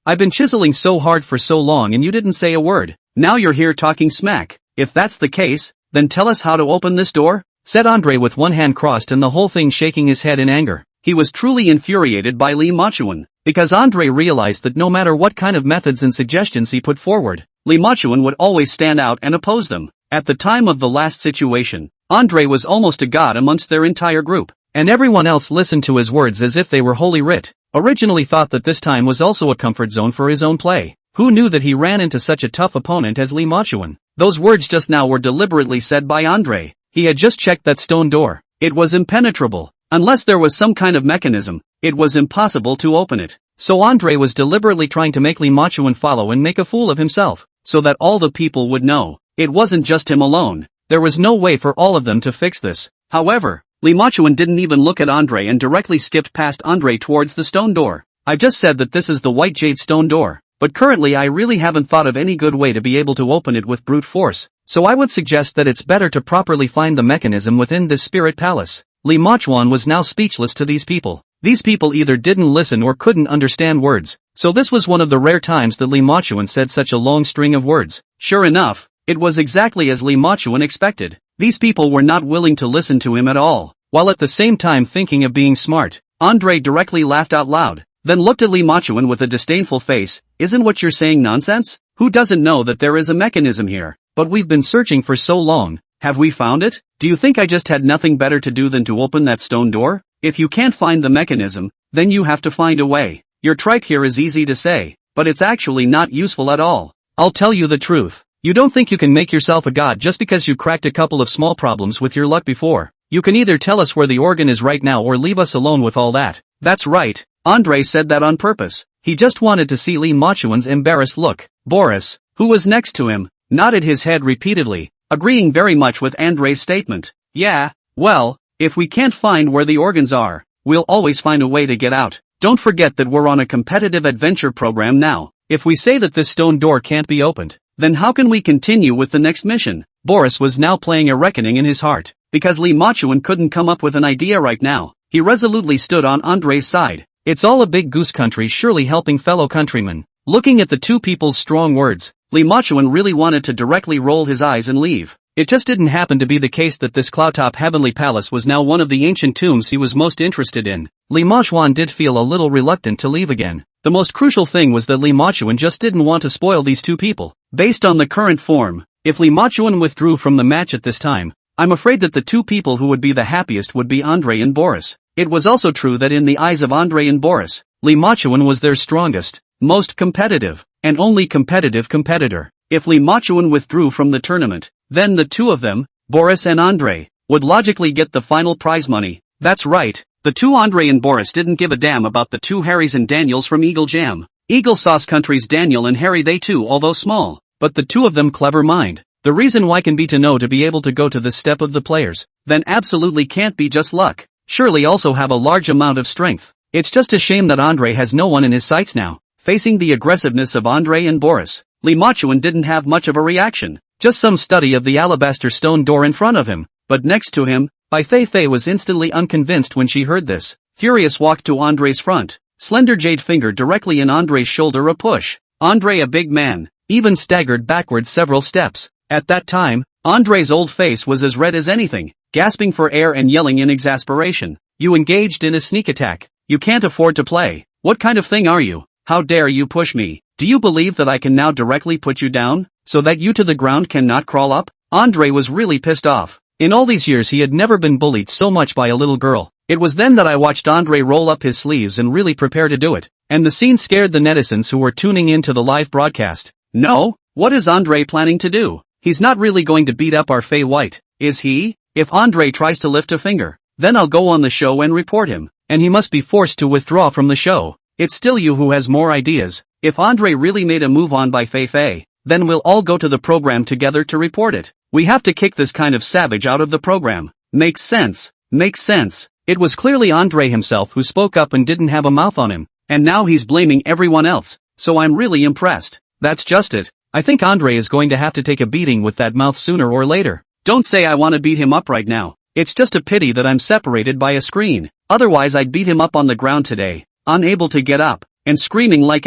I've been chiseling so hard for so long and you didn't say a word. Now you're here talking smack. If that's the case, then tell us how to open this door? Said Andre with one hand crossed and the whole thing shaking his head in anger. He was truly infuriated by Li Machuan, because Andre realized that no matter what kind of methods and suggestions he put forward, Li Machuan would always stand out and oppose them. At the time of the last situation, Andre was almost a god amongst their entire group, and everyone else listened to his words as if they were holy writ. Originally thought that this time was also a comfort zone for his own play. Who knew that he ran into such a tough opponent as Li Machuan? Those words just now were deliberately said by Andre. He had just checked that stone door. It was impenetrable. Unless there was some kind of mechanism, it was impossible to open it. So Andre was deliberately trying to make Li Machuan follow and make a fool of himself, so that all the people would know. It wasn't just him alone. There was no way for all of them to fix this. However, Li Machuan didn't even look at Andre and directly skipped past Andre towards the stone door. I've just said that this is the white jade stone door, but currently I really haven't thought of any good way to be able to open it with brute force, so I would suggest that it's better to properly find the mechanism within this spirit palace. Li Machuan was now speechless to these people. These people either didn't listen or couldn't understand words, so this was one of the rare times that Li Machuan said such a long string of words. Sure enough, it was exactly as Li Machuan expected. These people were not willing to listen to him at all, while at the same time thinking of being smart. Andre directly laughed out loud, then looked at Li Machuan with a disdainful face. Isn't what you're saying nonsense? Who doesn't know that there is a mechanism here? But we've been searching for so long. Have we found it? Do you think I just had nothing better to do than to open that stone door? If you can't find the mechanism, then you have to find a way. Your trick here is easy to say, but it's actually not useful at all. I'll tell you the truth. You don't think you can make yourself a god just because you cracked a couple of small problems with your luck before. You can either tell us where the organ is right now or leave us alone with all that. That's right. Andre said that on purpose. He just wanted to see Li Machuan's embarrassed look. Boris, who was next to him, nodded his head repeatedly, agreeing very much with Andre's statement. Yeah, well, if we can't find where the organs are, we'll always find a way to get out. Don't forget that we're on a competitive adventure program now. If we say that this stone door can't be opened, then how can we continue with the next mission? Boris was now playing a reckoning in his heart. Because Li Machuan couldn't come up with an idea right now, he resolutely stood on Andre's side. It's all a big goose country surely helping fellow countrymen. Looking at the two people's strong words, Li Machuan really wanted to directly roll his eyes and leave. It just didn't happen to be the case that this cloudtop heavenly palace was now one of the ancient tombs he was most interested in. Li Machuan did feel a little reluctant to leave again. The most crucial thing was that Li Machuan just didn't want to spoil these two people. Based on the current form, if Li Machuan withdrew from the match at this time, I'm afraid that the two people who would be the happiest would be Andre and Boris. It was also true that in the eyes of Andre and Boris, Lee Ma-chuan was their strongest, most competitive, and only competitive competitor. If Lee Ma-chuan withdrew from the tournament, then the two of them, Boris and Andre, would logically get the final prize money. That's right, the two Andre and Boris didn't give a damn about the two Harrys and Daniels from Eagle Jam. Eagle Sauce Country's Daniel and Harry, they too, although small, but the two of them clever mind. The reason why can be to know to be able to go to this step of the players, then absolutely can't be just luck. Surely also have a large amount of strength. It's just a shame that Andre has no one in his sights now. Facing the aggressiveness of Andre and Boris, Lee Ma-chuan didn't have much of a reaction, just some study of the alabaster stone door in front of him. But next to him, Bai Feifei was instantly unconvinced when she heard this. Furious walked to Andre's front, slender jade finger directly in Andre's shoulder, a push. Andre, a big man, even staggered backward several steps. At that time, Andre's old face was as red as anything, gasping for air and yelling in exasperation. You engaged in a sneak attack. You can't afford to play. What kind of thing are you? How dare you push me? Do you believe that I can now directly put you down, so that you to the ground cannot crawl up? Andre was really pissed off. In all these years he had never been bullied so much by a little girl. It was then that I watched Andre roll up his sleeves and really prepare to do it. And the scene scared the netizens who were tuning in to the live broadcast. No? What is Andre planning to do? He's not really going to beat up our Fei White, is he? If Andre tries to lift a finger, then I'll go on the show and report him, and he must be forced to withdraw from the show. It's still you who has more ideas. If Andre really made a move on Bai Feifei, then we'll all go to the program together to report it. We have to kick this kind of savage out of the program. Makes sense. Makes sense. It was clearly Andre himself who spoke up and didn't have a mouth on him, and now he's blaming everyone else, so I'm really impressed. That's just it. I think Andre is going to have to take a beating with that mouth sooner or later. Don't say I want to beat him up right now. It's just a pity that I'm separated by a screen. Otherwise I'd beat him up on the ground today, unable to get up, and screaming like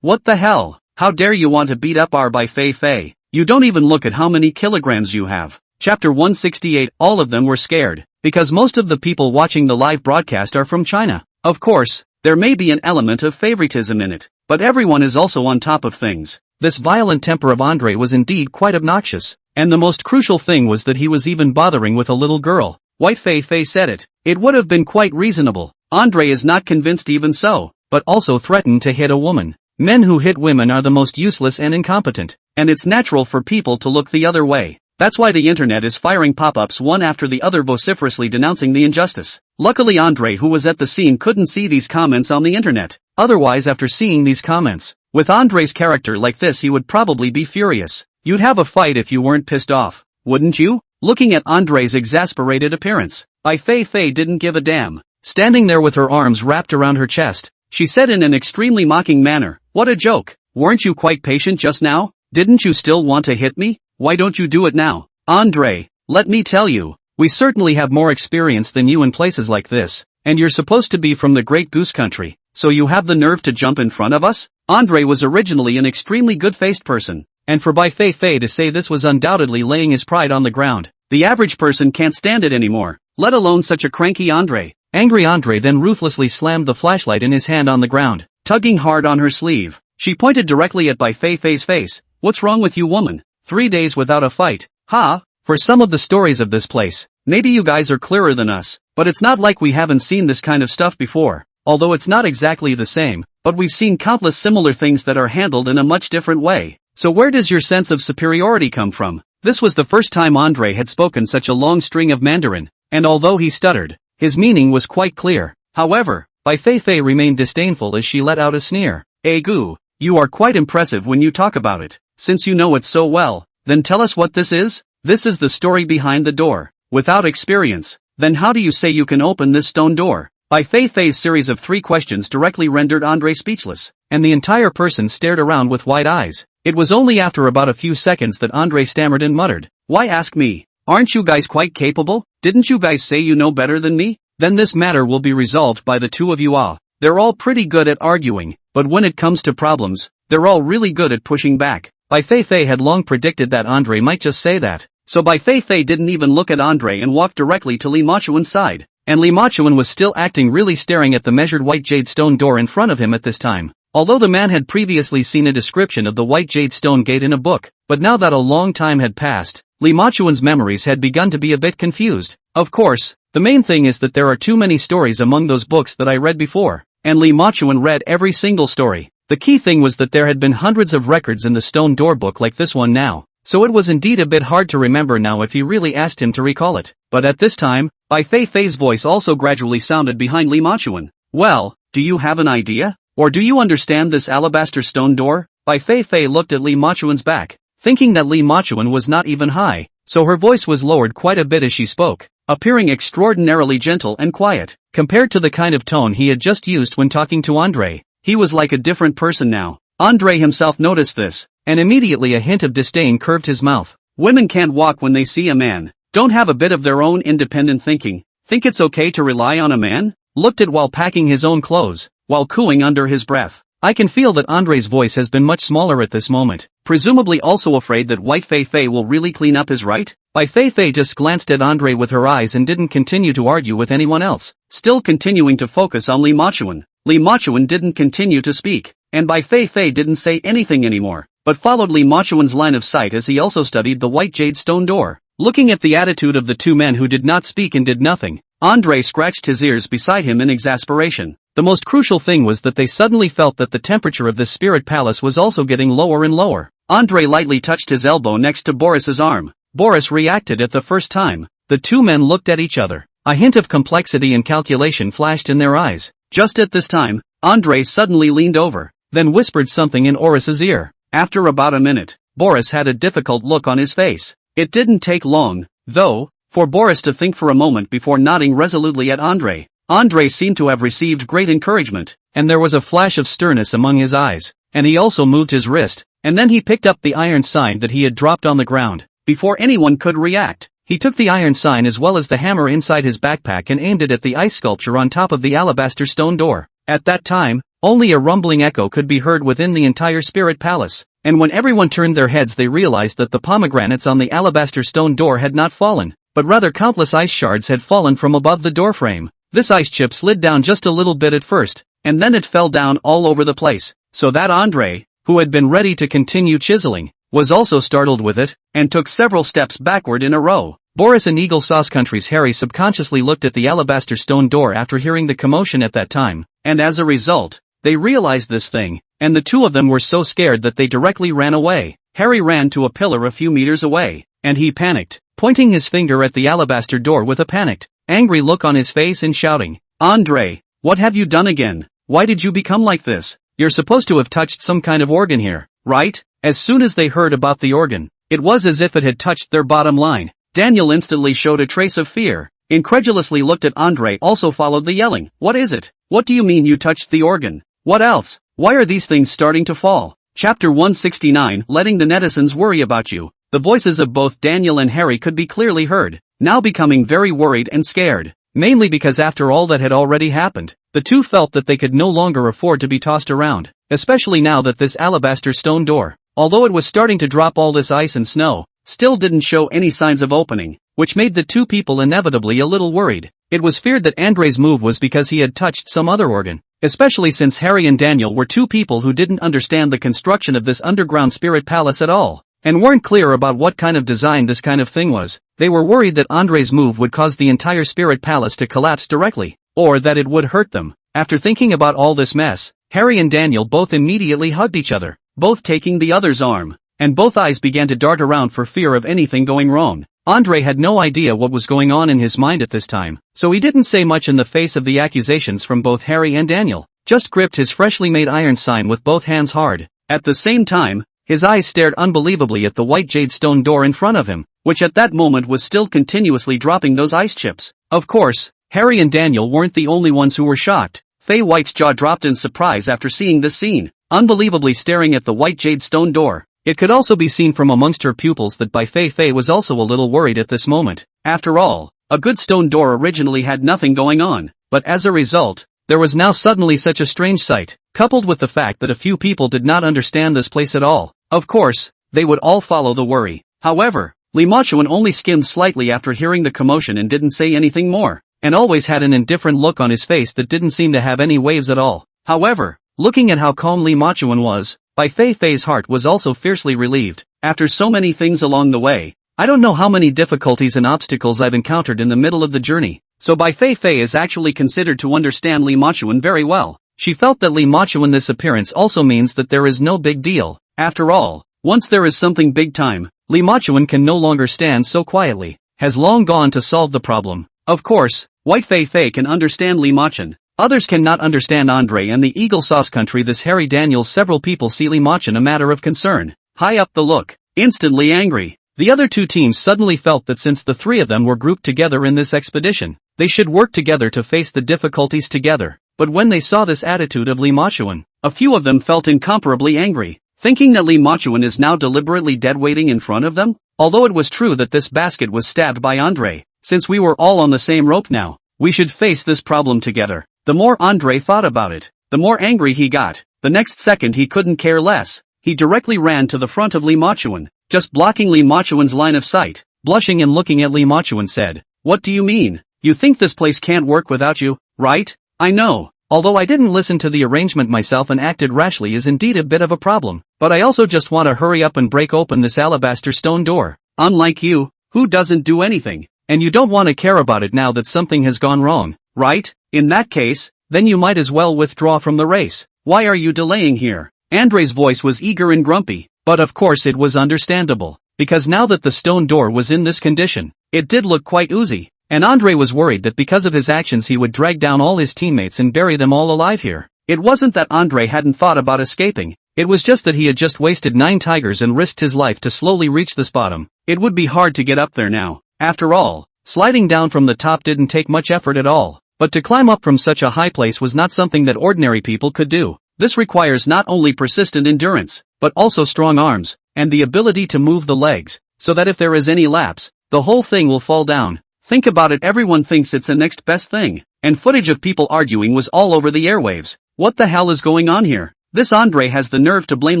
what the hell? How dare you want to beat up our Bai Feifei? You don't even look at how many kilograms you have. Chapter 168. All of them were scared, because most of the people watching the live broadcast are from China. Of course, there may be an element of favoritism in it, but everyone is also on top of things. This violent temper of Andre was indeed quite obnoxious, and the most crucial thing was that he was even bothering with a little girl. White Feifei said it. It would have been quite reasonable. Andre is not convinced even so, but also threatened to hit a woman. Men who hit women are the most useless and incompetent, and it's natural for people to look the other way. That's why the internet is firing pop-ups one after the other vociferously denouncing the injustice. Luckily Andre, who was at the scene, couldn't see these comments on the internet. Otherwise, after seeing these comments, with Andre's character like this, he would probably be furious. You'd have a fight if you weren't pissed off, wouldn't you? Looking at Andre's exasperated appearance, Bai Feifei didn't give a damn. Standing there with her arms wrapped around her chest, she said in an extremely mocking manner, "What a joke. Weren't you quite patient just now? Didn't you still want to hit me? Why don't you do it now? Andre, let me tell you, we certainly have more experience than you in places like this, and you're supposed to be from the Great Goose Country, so you have the nerve to jump in front of us?" Andre was originally an extremely good-faced person, and for Bai Feifei to say this was undoubtedly laying his pride on the ground. The average person can't stand it anymore, let alone such a cranky Andre. Angry Andre then ruthlessly slammed the flashlight in his hand on the ground, tugging hard on her sleeve. She pointed directly at Bai Feifei's face. "What's wrong with you, woman? 3 days without a fight, huh? For some of the stories of this place, maybe you guys are clearer than us, but it's not like we haven't seen this kind of stuff before. Although it's not exactly the same, but we've seen countless similar things that are handled in a much different way. So where does your sense of superiority come from?" This was the first time Andre had spoken such a long string of Mandarin, and although he stuttered, his meaning was quite clear. However, Bai Feifei remained disdainful as she let out a sneer. "Gu, you are quite impressive when you talk about it. Since you know it so well, then tell us what this is." "This is the story behind the door. Without experience, then how do you say you can open this stone door?" Bai Feifei's series of 3 questions directly rendered Andre speechless, and the entire person stared around with wide eyes. It was only after about a few seconds that Andre stammered and muttered, "Why ask me? Aren't you guys quite capable? Didn't you guys say you know better than me? Then this matter will be resolved by the two of you all. They're all pretty good at arguing, but when it comes to problems, they're all really good at pushing back." Bai Feifei had long predicted that Andre might just say that, so Bai Feifei didn't even look at Andre and walked directly to Lee Ma-chuan's side. And Lee Ma-chuan was still acting really, staring at the measured white jade stone door in front of him at this time. Although the man had previously seen a description of the white jade stone gate in a book, but now that a long time had passed, Li Machuan's memories had begun to be a bit confused. Of course, the main thing is that there are too many stories among those books that I read before, and Li Machuan read every single story. The key thing was that there had been hundreds of records in the stone door book like this one now, so it was indeed a bit hard to remember now if he really asked him to recall it. But at this time, Bai Feifei's voice also gradually sounded behind Li Machuan. Well, do you have an idea? Or do you understand this alabaster stone door? Bai Feifei looked at Li Machuan's back, thinking that Li Machuan was not even high, so her voice was lowered quite a bit as she spoke, appearing extraordinarily gentle and quiet. Compared to the kind of tone he had just used when talking to Andre, he was like a different person now. Andre himself noticed this, and immediately a hint of disdain curved his mouth. Women can't walk when they see a man, don't have a bit of their own independent thinking, think it's okay to rely on a man? Looked at while packing his own clothes, while cooing under his breath. I can feel that Andre's voice has been much smaller at this moment, presumably also afraid that Bai Feifei will really clean up his right? Bai Feifei just glanced at Andre with her eyes and didn't continue to argue with anyone else, still continuing to focus on Li Machuan. Li Machuan didn't continue to speak, and Bai Feifei didn't say anything anymore, but followed Li Machuan's line of sight as he also studied the white jade stone door. Looking at the attitude of the two men who did not speak and did nothing, Andre scratched his ears beside him in exasperation. The most crucial thing was that they suddenly felt that the temperature of this spirit palace was also getting lower and lower. Andre lightly touched his elbow next to Boris's arm. Boris reacted at the first time. The two men looked at each other. A hint of complexity and calculation flashed in their eyes. Just at this time, Andre suddenly leaned over, then whispered something in Boris's ear. After about a minute, Boris had a difficult look on his face. It didn't take long, though, for Boris to think for a moment before nodding resolutely at Andre. Andre seemed to have received great encouragement, and there was a flash of sternness among his eyes, and he also moved his wrist, and then he picked up the iron sign that he had dropped on the ground. Before anyone could react, he took the iron sign as well as the hammer inside his backpack and aimed it at the ice sculpture on top of the alabaster stone door. At that time, only a rumbling echo could be heard within the entire spirit palace, and when everyone turned their heads they realized that the pomegranates on the alabaster stone door had not fallen, but rather countless ice shards had fallen from above the doorframe. This ice chip slid down just a little bit at first, and then it fell down all over the place, so that Andre, who had been ready to continue chiseling, was also startled with it, and took several steps backward in a row. Boris and Eagle Sauce Country's Harry subconsciously looked at the alabaster stone door after hearing the commotion at that time, and as a result, they realized this thing, and the two of them were so scared that they directly ran away. Harry ran to a pillar a few meters away, and he panicked, pointing his finger at the alabaster door with a panicked, angry look on his face and shouting, "Andre, what have you done again? Why did you become like this? You're supposed to have touched some kind of organ here, right?" As soon as they heard about the organ, it was as if it had touched their bottom line. Daniel instantly showed a trace of fear, incredulously looked at Andre, also followed the yelling. "What is it? What do you mean you touched the organ? What else? Why are these things starting to fall?" Chapter 169, Letting the Netizens Worry About You. The voices of both Daniel and Harry could be clearly heard, now becoming very worried and scared, mainly because after all that had already happened, the two felt that they could no longer afford to be tossed around, especially now that this alabaster stone door, although it was starting to drop all this ice and snow, still didn't show any signs of opening, which made the two people inevitably a little worried. It was feared that Andre's move was because he had touched some other organ, especially since Harry and Daniel were two people who didn't understand the construction of this underground spirit palace at all, and weren't clear about what kind of design this kind of thing was. They were worried that Andre's move would cause the entire spirit palace to collapse directly, or that it would hurt them. After thinking about all this mess, Harry and Daniel both immediately hugged each other, both taking the other's arm, and both eyes began to dart around for fear of anything going wrong. Andre had no idea what was going on in his mind at this time, so he didn't say much in the face of the accusations from both Harry and Daniel, just gripped his freshly made iron sign with both hands hard. At the same time, his eyes stared unbelievably at the white jade stone door in front of him, which at that moment was still continuously dropping those ice chips. Of course, Harry and Daniel weren't the only ones who were shocked. Fei White's jaw dropped in surprise after seeing this scene, unbelievably staring at the white jade stone door. It could also be seen from amongst her pupils that Bai Feifei was also a little worried at this moment. After all, a good stone door originally had nothing going on, but as a result, there was now suddenly such a strange sight, coupled with the fact that a few people did not understand this place at all. Of course, they would all follow the worry. However, Li Machuan only skimmed slightly after hearing the commotion and didn't say anything more, and always had an indifferent look on his face that didn't seem to have any waves at all. However, looking at how calm Li Machuan was, Bai Feifei's heart was also fiercely relieved. After so many things along the way, I don't know how many difficulties and obstacles I've encountered in the middle of the journey. So Bai Feifei is actually considered to understand Li Machuan very well. She felt that Li Machuan this appearance also means that there is no big deal. After all, once there is something big time, Li Machuan can no longer stand so quietly, has long gone to solve the problem. Of course, Bai Feifei can understand Li Machuan. Others cannot understand Andre and the Eagle Sauce Country. This Harry Daniels. Several people see Li Machuan a matter of concern. High up the look, instantly angry. The other two teams suddenly felt that since the three of them were grouped together in this expedition, they should work together to face the difficulties together. But when they saw this attitude of Li Machuan, a few of them felt incomparably angry, thinking that Li Machuan is now deliberately dead waiting in front of them. Although it was true that this basket was stabbed by Andre, since we were all on the same rope now, we should face this problem together. The more Andre thought about it, the more angry he got. The next second he couldn't care less. He directly ran to the front of Li Machuan, just blocking Li Machuan's line of sight. Blushing and looking at Li Machuan said, "What do you mean? You think this place can't work without you, right? I know. Although I didn't listen to the arrangement myself and acted rashly is indeed a bit of a problem, but I also just want to hurry up and break open this alabaster stone door. Unlike you, who doesn't do anything, and you don't want to care about it now that something has gone wrong, right? In that case, then you might as well withdraw from the race. Why are you delaying here?" Andre's voice was eager and grumpy, but of course it was understandable, because now that the stone door was in this condition, it did look quite oozy, and Andre was worried that because of his actions he would drag down all his teammates and bury them all alive here. It wasn't that Andre hadn't thought about escaping, it was just that he had just wasted 9 tigers and risked his life to slowly reach this bottom. It would be hard to get up there now. After all, sliding down from the top didn't take much effort at all, but to climb up from such a high place was not something that ordinary people could do. This requires not only persistent endurance, but also strong arms, and the ability to move the legs, so that if there is any lapse, the whole thing will fall down. Think about it, everyone thinks it's the next best thing, and footage of people arguing was all over the airwaves. What the hell is going on here? This Andre has the nerve to blame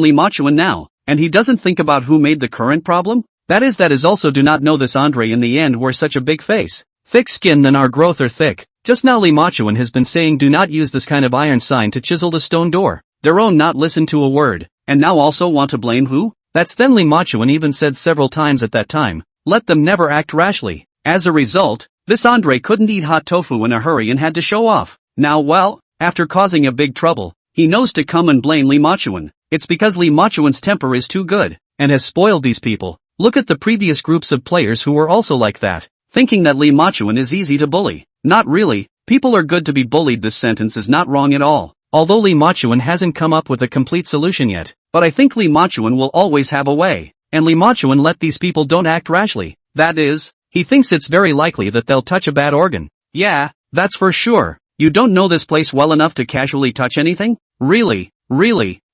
Li Machuan now, and he doesn't think about who made the current problem? That is also do not know this Andre in the end wore such a big face. Thick skin than our growth are thick. Just now Li Machuan has been saying do not use this kind of iron sign to chisel the stone door. Their own not listen to a word, and now also want to blame who? That's then Li Machuan even said several times at that time, let them never act rashly. As a result, this Andre couldn't eat hot tofu in a hurry and had to show off. Now well, after causing a big trouble, he knows to come and blame Li Machuan. It's because Li Machuan's temper is too good, and has spoiled these people. Look at the previous groups of players who were also like that, thinking that Li Machuan is easy to bully. Not really, people are good to be bullied. This sentence is not wrong at all. Although Li Machuan hasn't come up with a complete solution yet, but I think Li Machuan will always have a way, and Li Machuan let these people don't act rashly. That is, he thinks it's very likely that they'll touch a bad organ. Yeah, that's for sure. You don't know this place well enough to casually touch anything? Really,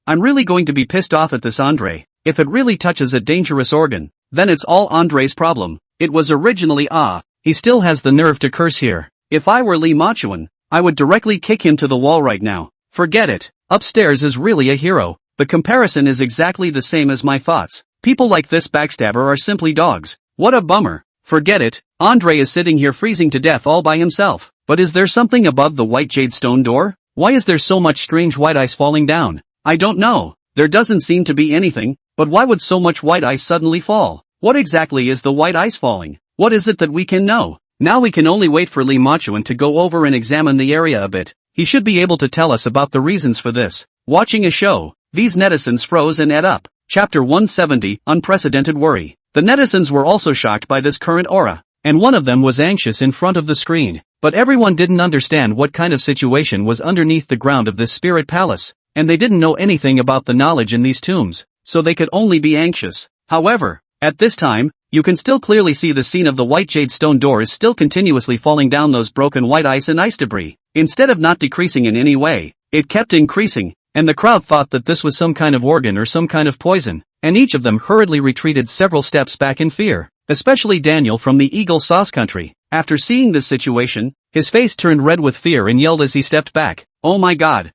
I'm really going to be pissed off at this Andre. If it really touches a dangerous organ, then it's all Andre's problem. It was originally he still has the nerve to curse here. If I were Li Machuan, I would directly kick him to the wall right now. Forget it. Upstairs is really a hero. The comparison is exactly the same as my thoughts. People like this backstabber are simply dogs. What a bummer. Forget it. Andre is sitting here freezing to death all by himself. But is there something above the white jade stone door? Why is there so much strange white ice falling down? I don't know. There doesn't seem to be anything, but why would so much white ice suddenly fall? What exactly is the white ice falling? What is it that we can know? Now we can only wait for Li Machuan to go over and examine the area a bit. He should be able to tell us about the reasons for this. Watching a show, these netizens froze and ate up. Chapter 170, Unprecedented Worry. The netizens were also shocked by this current aura, and one of them was anxious in front of the screen. But everyone didn't understand what kind of situation was underneath the ground of this spirit palace, and they didn't know anything about the knowledge in these tombs, so they could only be anxious. However, at this time, you can still clearly see the scene of the white jade stone door is still continuously falling down those broken white ice and ice debris. Instead of not decreasing in any way, it kept increasing, and the crowd thought that this was some kind of organ or some kind of poison, and each of them hurriedly retreated several steps back in fear, especially Daniel from the Eagle Sauce Country. After seeing this situation, his face turned red with fear and yelled as he stepped back, oh my god,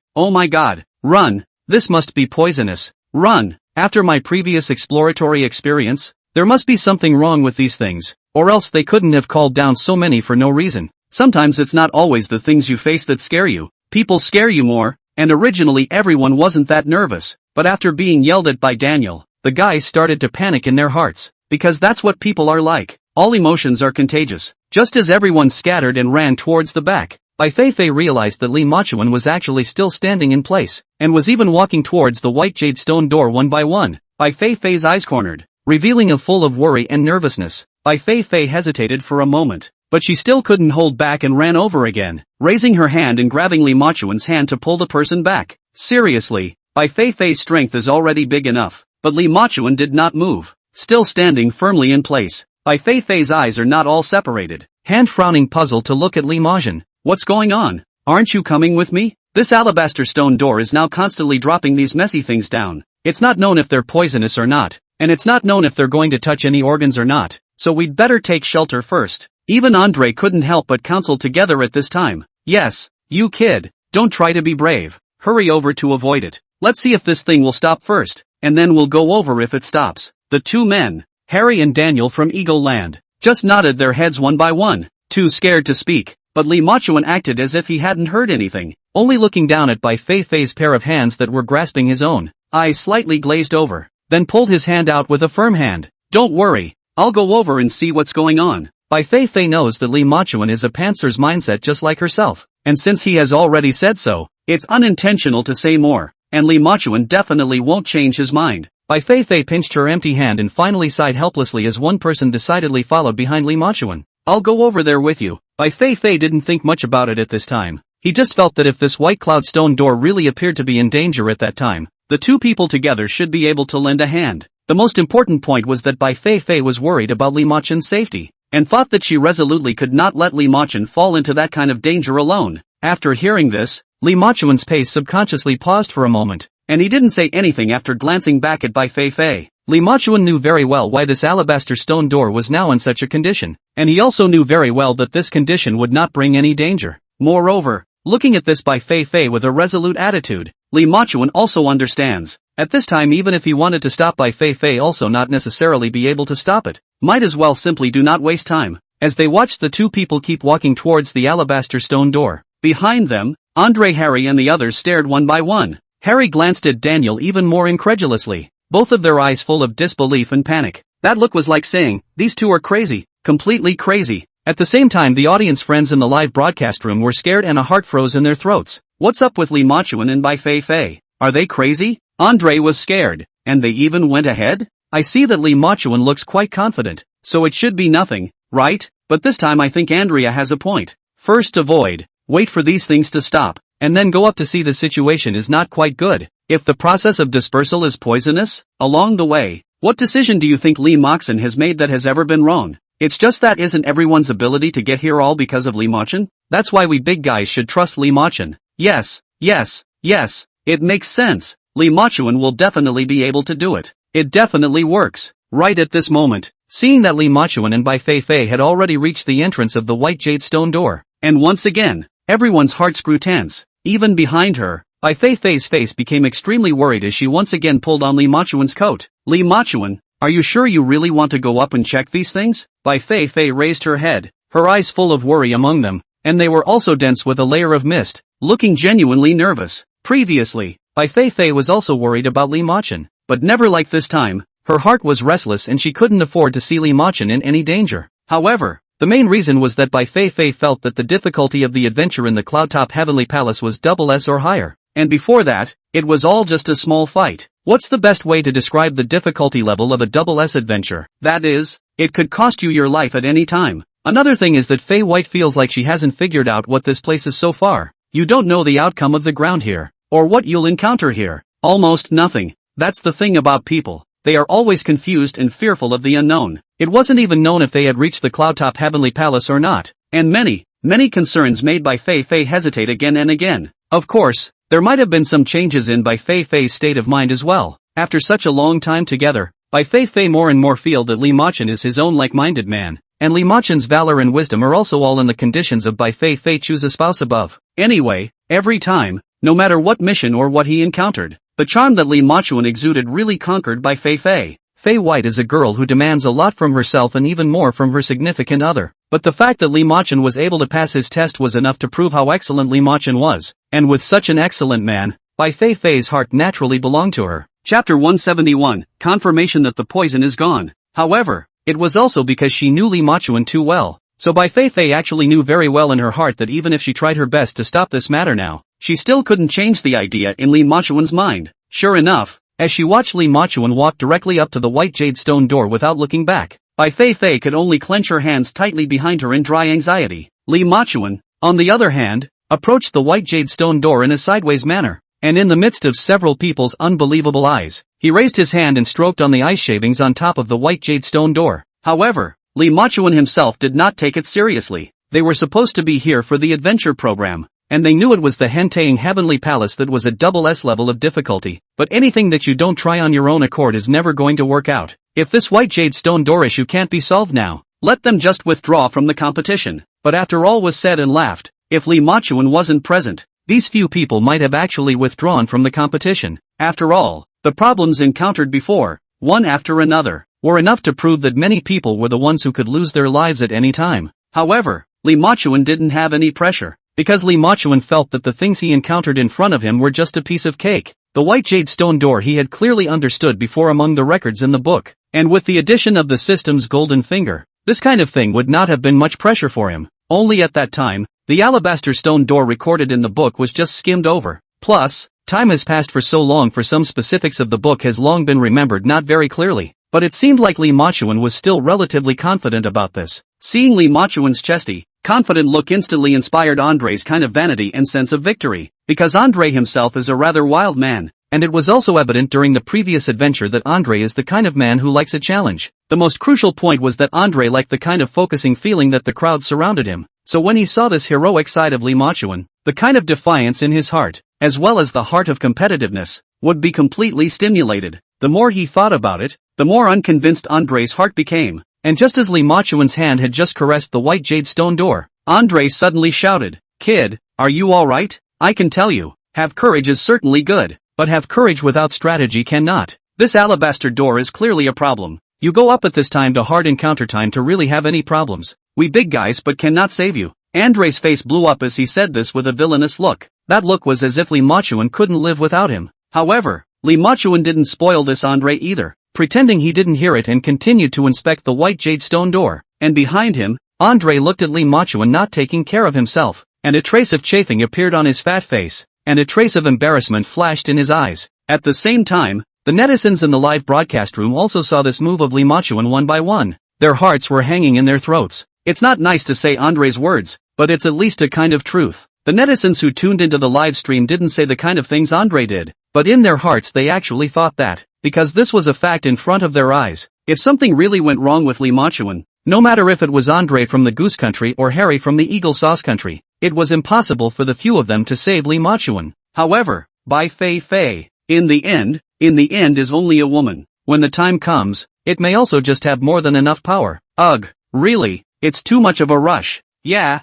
run, this must be poisonous, run. After my previous exploratory experience, there must be something wrong with these things, or else they couldn't have called down so many for no reason. Sometimes it's not always the things you face that scare you, people scare you more, and originally everyone wasn't that nervous, but after being yelled at by Daniel, the guys started to panic in their hearts. because that's what people are like. All emotions are contagious. Just as everyone scattered and ran towards the back, Bai Feifei realized that Li Machuan was actually still standing in place, and was even walking towards the white jade stone door one by one. Bai Feifei's eyes cornered, revealing a full of worry and nervousness. Bai Feifei hesitated for a moment, but she still couldn't hold back and ran over again, raising her hand and grabbing Li Machuan's hand to pull the person back. Seriously, Bai Feifei's strength is already big enough, but Li Machuan did not move, still standing firmly in place. Bai Feifei's eyes are not all separated, hand frowning puzzled to look at Li Machuan. What's going on? Aren't you coming with me? This alabaster stone door is now constantly dropping these messy things down. It's not known if they're poisonous or not, and it's not known if they're going to touch any organs or not, so we'd better take shelter first. Even Andre couldn't help but counsel together at this time. Yes, you kid, don't try to be brave. Hurry over to avoid it. Let's see if this thing will stop first, and then we'll go over if it stops. The two men, Harry and Daniel from Eagle Land, just nodded their heads one by one, too scared to speak, but Li Machuan acted as if he hadn't heard anything, only looking down at Bai Feifei's pair of hands that were grasping his own, eyes slightly glazed over, then pulled his hand out with a firm hand. Don't worry, I'll go over and see what's going on. Bai Feifei knows that Li Machuan is a pantser's mindset just like herself, and since he has already said so, it's unintentional to say more, and Li Machuan definitely won't change his mind. Bai Feifei pinched her empty hand and finally sighed helplessly as one person decidedly followed behind Li Machuan. I'll go over there with you. Bai Feifei didn't think much about it at this time. He just felt that if this white cloud stone door really appeared to be in danger at that time, the two people together should be able to lend a hand. The most important point was that Bai Feifei was worried about Li Machuan's safety, and thought that she resolutely could not let Li Machuan fall into that kind of danger alone. After hearing this, Li Machuan's pace subconsciously paused for a moment, and he didn't say anything after glancing back at Bai Feifei. Li Machuan knew very well why this alabaster stone door was now in such a condition, and he also knew very well that this condition would not bring any danger. Moreover, looking at this Bai Feifei with a resolute attitude, Li Machuan also understands. At this time, even if he wanted to stop Bai Feifei, also not necessarily be able to stop it. Might as well simply do not waste time. As they watched the two people keep walking towards the alabaster stone door, behind them, Andre, Harry and the others stared one by one. Harry glanced at Daniel even more incredulously, both of their eyes full of disbelief and panic. That look was like saying, these two are crazy, completely crazy. At the same time, the audience friends in the live broadcast room were scared and a heart froze in their throats. What's up with Li Machuan and Bai Feifei? Are they crazy? Andre was scared, and they even went ahead? I see that Li Machuan looks quite confident, so it should be nothing, right? But this time I think Andrea has a point. First avoid, wait for these things to stop, and then go up to see the situation is not quite good. If the process of dispersal is poisonous, along the way, what decision do you think Li Machuan has made that has ever been wrong? It's just that isn't everyone's ability to get here all because of Li Machuan? That's why we big guys should trust Li Machuan. Yes, it makes sense. Li Machuan will definitely be able to do it. It definitely works. Right at this moment, seeing that Li Machuan and Bai Feifei had already reached the entrance of the white jade stone door, and once again, everyone's hearts grew tense. Even behind her, Bai Feifei's face became extremely worried as she once again pulled on Li Machuan's coat. Li Machuan, are you sure you really want to go up and check these things? Bai Feifei raised her head, her eyes full of worry among them, and they were also dense with a layer of mist, looking genuinely nervous. Previously, Bai Feifei was also worried about Li Machuan, but never like this time. Her heart was restless and she couldn't afford to see Li Machuan in any danger. However, the main reason was that Bai Feifei felt that the difficulty of the adventure in the Cloudtop Heavenly Palace was double S or higher, and before that, it was all just a small fight. What's the best way to describe the difficulty level of a double S adventure? That is, it could cost you your life at any time. Another thing is that Fei White feels like she hasn't figured out what this place is so far. You don't know the outcome of the ground here, or what you'll encounter here. Almost nothing. That's the thing about people. They are always confused and fearful of the unknown. It wasn't even known if they had reached the Cloudtop Heavenly Palace or not, and many concerns made Bai Feifei hesitate again and again. Of course, there might have been some changes in Bai Feifei's state of mind as well. After such a long time together, Bai Feifei more and more feel that Li Machuan is his own like-minded man, and Li Machuan's valor and wisdom are also all in the conditions of Bai Feifei choose a spouse above. Anyway, every time, no matter what mission or what he encountered, the charm that Li Machuan exuded really conquered Bai Feifei. Fei White is a girl who demands a lot from herself and even more from her significant other. But the fact that Li Machuan was able to pass his test was enough to prove how excellent Li Machuan was. And with such an excellent man, Bai Feifei's heart naturally belonged to her. Chapter 171, Confirmation that the poison is gone. However, it was also because she knew Li Machuan too well. So Bai Feifei actually knew very well in her heart that even if she tried her best to stop this matter now, she still couldn't change the idea in Li Machuan's mind. Sure enough, as she watched Li Machuan walk directly up to the white jade stone door without looking back, Bai Feifei could only clench her hands tightly behind her in dry anxiety. Li Machuan, on the other hand, approached the white jade stone door in a sideways manner, and in the midst of several people's unbelievable eyes, he raised his hand and stroked on the ice shavings on top of the white jade stone door. However, Li Machuan himself did not take it seriously. They were supposed to be here for the adventure program, and they knew it was the Henteing Heavenly Palace that was a double S level of difficulty, but anything that you don't try on your own accord is never going to work out. If this white jade stone door issue can't be solved now, let them just withdraw from the competition. But after all was said and laughed, if Li Machuan wasn't present, these few people might have actually withdrawn from the competition. After all, the problems encountered before, one after another, were enough to prove that many people were the ones who could lose their lives at any time. However, Li Machuan didn't have any pressure, because Li Machuan felt that the things he encountered in front of him were just a piece of cake. The white jade stone door he had clearly understood before among the records in the book, and with the addition of the system's golden finger, this kind of thing would not have been much pressure for him. Only at that time, the alabaster stone door recorded in the book was just skimmed over. Plus, time has passed for so long for some specifics of the book has long been remembered not very clearly. But it seemed like Li Machuan was still relatively confident about this. Seeing Li Machuan's chesty, confident look instantly inspired Andre's kind of vanity and sense of victory, because Andre himself is a rather wild man, and it was also evident during the previous adventure that Andre is the kind of man who likes a challenge. The most crucial point was that Andre liked the kind of focusing feeling that the crowd surrounded him, so when he saw this heroic side of Li Machuan, the kind of defiance in his heart, as well as the heart of competitiveness, would be completely stimulated. The more he thought about it, the more unconvinced Andre's heart became, and just as Li Machuan's hand had just caressed the white jade stone door, Andre suddenly shouted, "Kid, are you alright? I can tell you, have courage is certainly good, but have courage without strategy cannot. This alabaster door is clearly a problem. You go up at this time to hard encounter time to really have any problems. We big guys but cannot save you." Andre's face blew up as he said this with a villainous look. That look was as if Li Machuan couldn't live without him. However, Li Machuan didn't spoil this Andre either, pretending he didn't hear it and continued to inspect the white jade stone door. And behind him, Andre looked at Li Machuan not taking care of himself, and a trace of chafing appeared on his fat face, and a trace of embarrassment flashed in his eyes. At the same time, the netizens in the live broadcast room also saw this move of Li Machuan one by one. Their hearts were hanging in their throats. It's not nice to say Andre's words, but it's at least a kind of truth. The netizens who tuned into the live stream didn't say the kind of things Andre did, but in their hearts they actually thought that, because this was a fact in front of their eyes. If something really went wrong with Li Machuan, no matter if it was Andre from the Goose Country or Harry from the Eagle Sauce Country, it was impossible for the few of them to save Li Machuan. However, Bai Feifei, in the end is only a woman. When the time comes, it may also just have more than enough power. Ugh, really, it's too much of a rush. Yeah,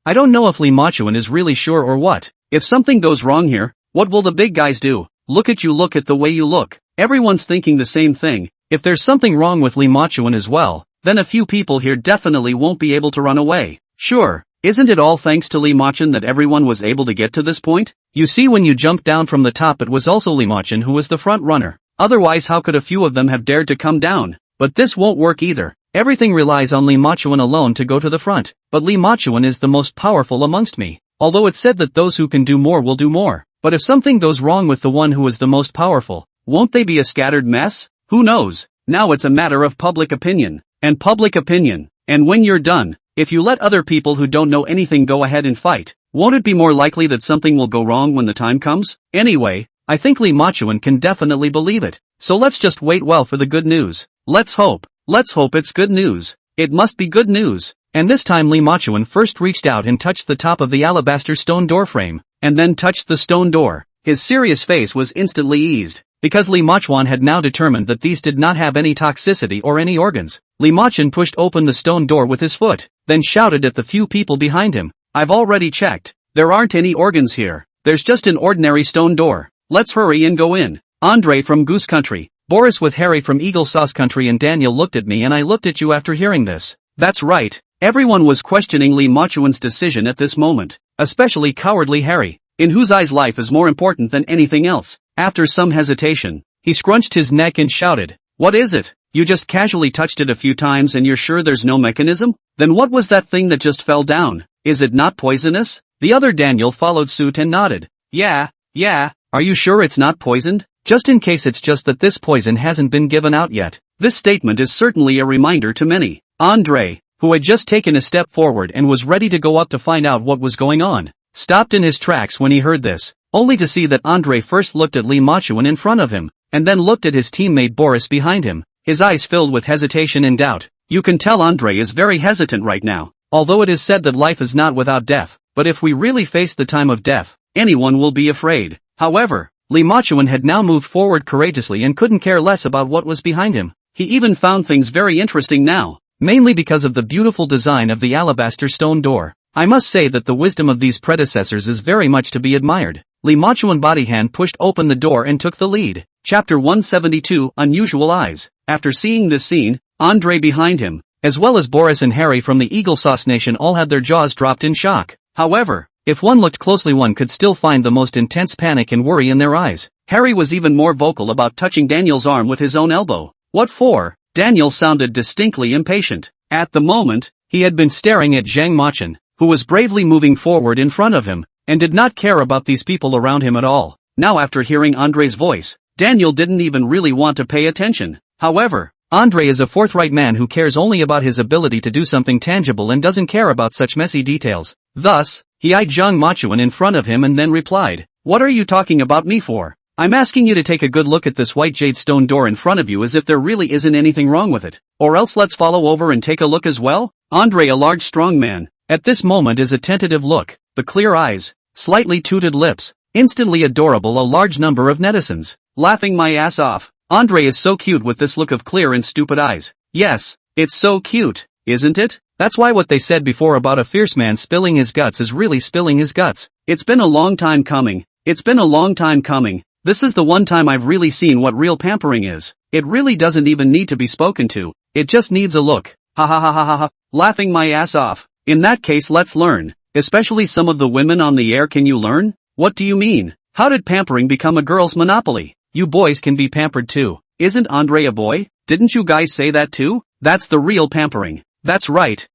I don't know if Li Machuan is really sure or what. If something goes wrong here, what will the big guys do? Look at the way you look. Everyone's thinking the same thing. If there's something wrong with Li Machuan as well, then a few people here definitely won't be able to run away. Sure, isn't it all thanks to Li Machuan that everyone was able to get to this point? You see, when you jumped down from the top, it was also Li Machuan who was the front runner. Otherwise, how could a few of them have dared to come down? But this won't work either. Everything relies on Li Machuan alone to go to the front. But Li Machuan is the most powerful amongst me. Although it's said that those who can do more will do more. But if something goes wrong with the one who is the most powerful, won't they be a scattered mess? Who knows? Now it's a matter of public opinion. And when you're done, if you let other people who don't know anything go ahead and fight, won't it be more likely that something will go wrong when the time comes? Anyway, I think Li Machuan can definitely believe it. So let's just wait well for the good news. Let's hope it's good news. It must be good news. And this time Li Machuan first reached out and touched the top of the alabaster stone door frame, and then touched the stone door. His serious face was instantly eased, because Li Machuan had now determined that these did not have any toxicity or any organs. Li Machuan pushed open the stone door with his foot, then shouted at the few people behind him, "I've already checked. There aren't any organs here. There's just an ordinary stone door. Let's hurry and go in." Andre from Goose Country, Boris with Harry from Eagle Sauce Country and Daniel looked at me, and I looked at you after hearing this. That's right. Everyone was questioning Li Machuan's decision at this moment, especially cowardly Harry, in whose eyes life is more important than anything else. After some hesitation, he scrunched his neck and shouted, "What is it? You just casually touched it a few times and you're sure there's no mechanism? Then what was that thing that just fell down? Is it not poisonous? The other Daniel followed suit and nodded. Yeah. Are you sure it's not poisoned? Just in case it's just that this poison hasn't been given out yet. This statement is certainly a reminder to many. Andre, who had just taken a step forward and was ready to go up to find out what was going on, stopped in his tracks when he heard this, only to see that Andre first looked at Lee Machuan in front of him, and then looked at his teammate Boris behind him, his eyes filled with hesitation and doubt. You can tell Andre is very hesitant right now, although it is said that life is not without death, but if we really face the time of death, anyone will be afraid. However, Lee Machuan had now moved forward courageously and couldn't care less about what was behind him. He even found things very interesting now, mainly because of the beautiful design of the alabaster stone door. I must say that the wisdom of these predecessors is very much to be admired. Lee Machuan Bodyhand pushed open the door and took the lead. Chapter 172, Unusual Eyes. After seeing this scene, Andre behind him, as well as Boris and Harry from the Eagle Sauce Nation all had their jaws dropped in shock. However, if one looked closely one could still find the most intense panic and worry in their eyes. Harry was even more vocal about touching Daniel's arm with his own elbow. What for? Daniel sounded distinctly impatient. At the moment, he had been staring at Zhang Machin, who was bravely moving forward in front of him, and did not care about these people around him at all. Now after hearing Andre's voice, Daniel didn't even really want to pay attention. However, Andre is a forthright man who cares only about his ability to do something tangible and doesn't care about such messy details. Thus, he eyed Zhang Machuan in front of him and then replied, "What are you talking about me for? I'm asking you to take a good look at this white jade stone door in front of you as if there really isn't anything wrong with it. Or else let's follow over and take a look as well?" Andre, a large strong man, at this moment is a tentative look, the clear eyes, slightly tooted lips, instantly adorable. A large number of netizens, laughing my ass off. Andre is so cute with this look of clear and stupid eyes. Yes, it's so cute, isn't it? That's why what they said before about a fierce man spilling his guts is really spilling his guts. It's been a long time coming. This is the one time I've really seen what real pampering is. It really doesn't even need to be spoken to. It just needs a look. Ha ha ha ha ha ha. Laughing my ass off. In that case let's learn. Especially some of the women on the air. Can you learn? What do you mean? How did pampering become a girl's monopoly? You boys can be pampered too. Isn't Andre a boy? Didn't you guys say that too? That's the real pampering. That's right.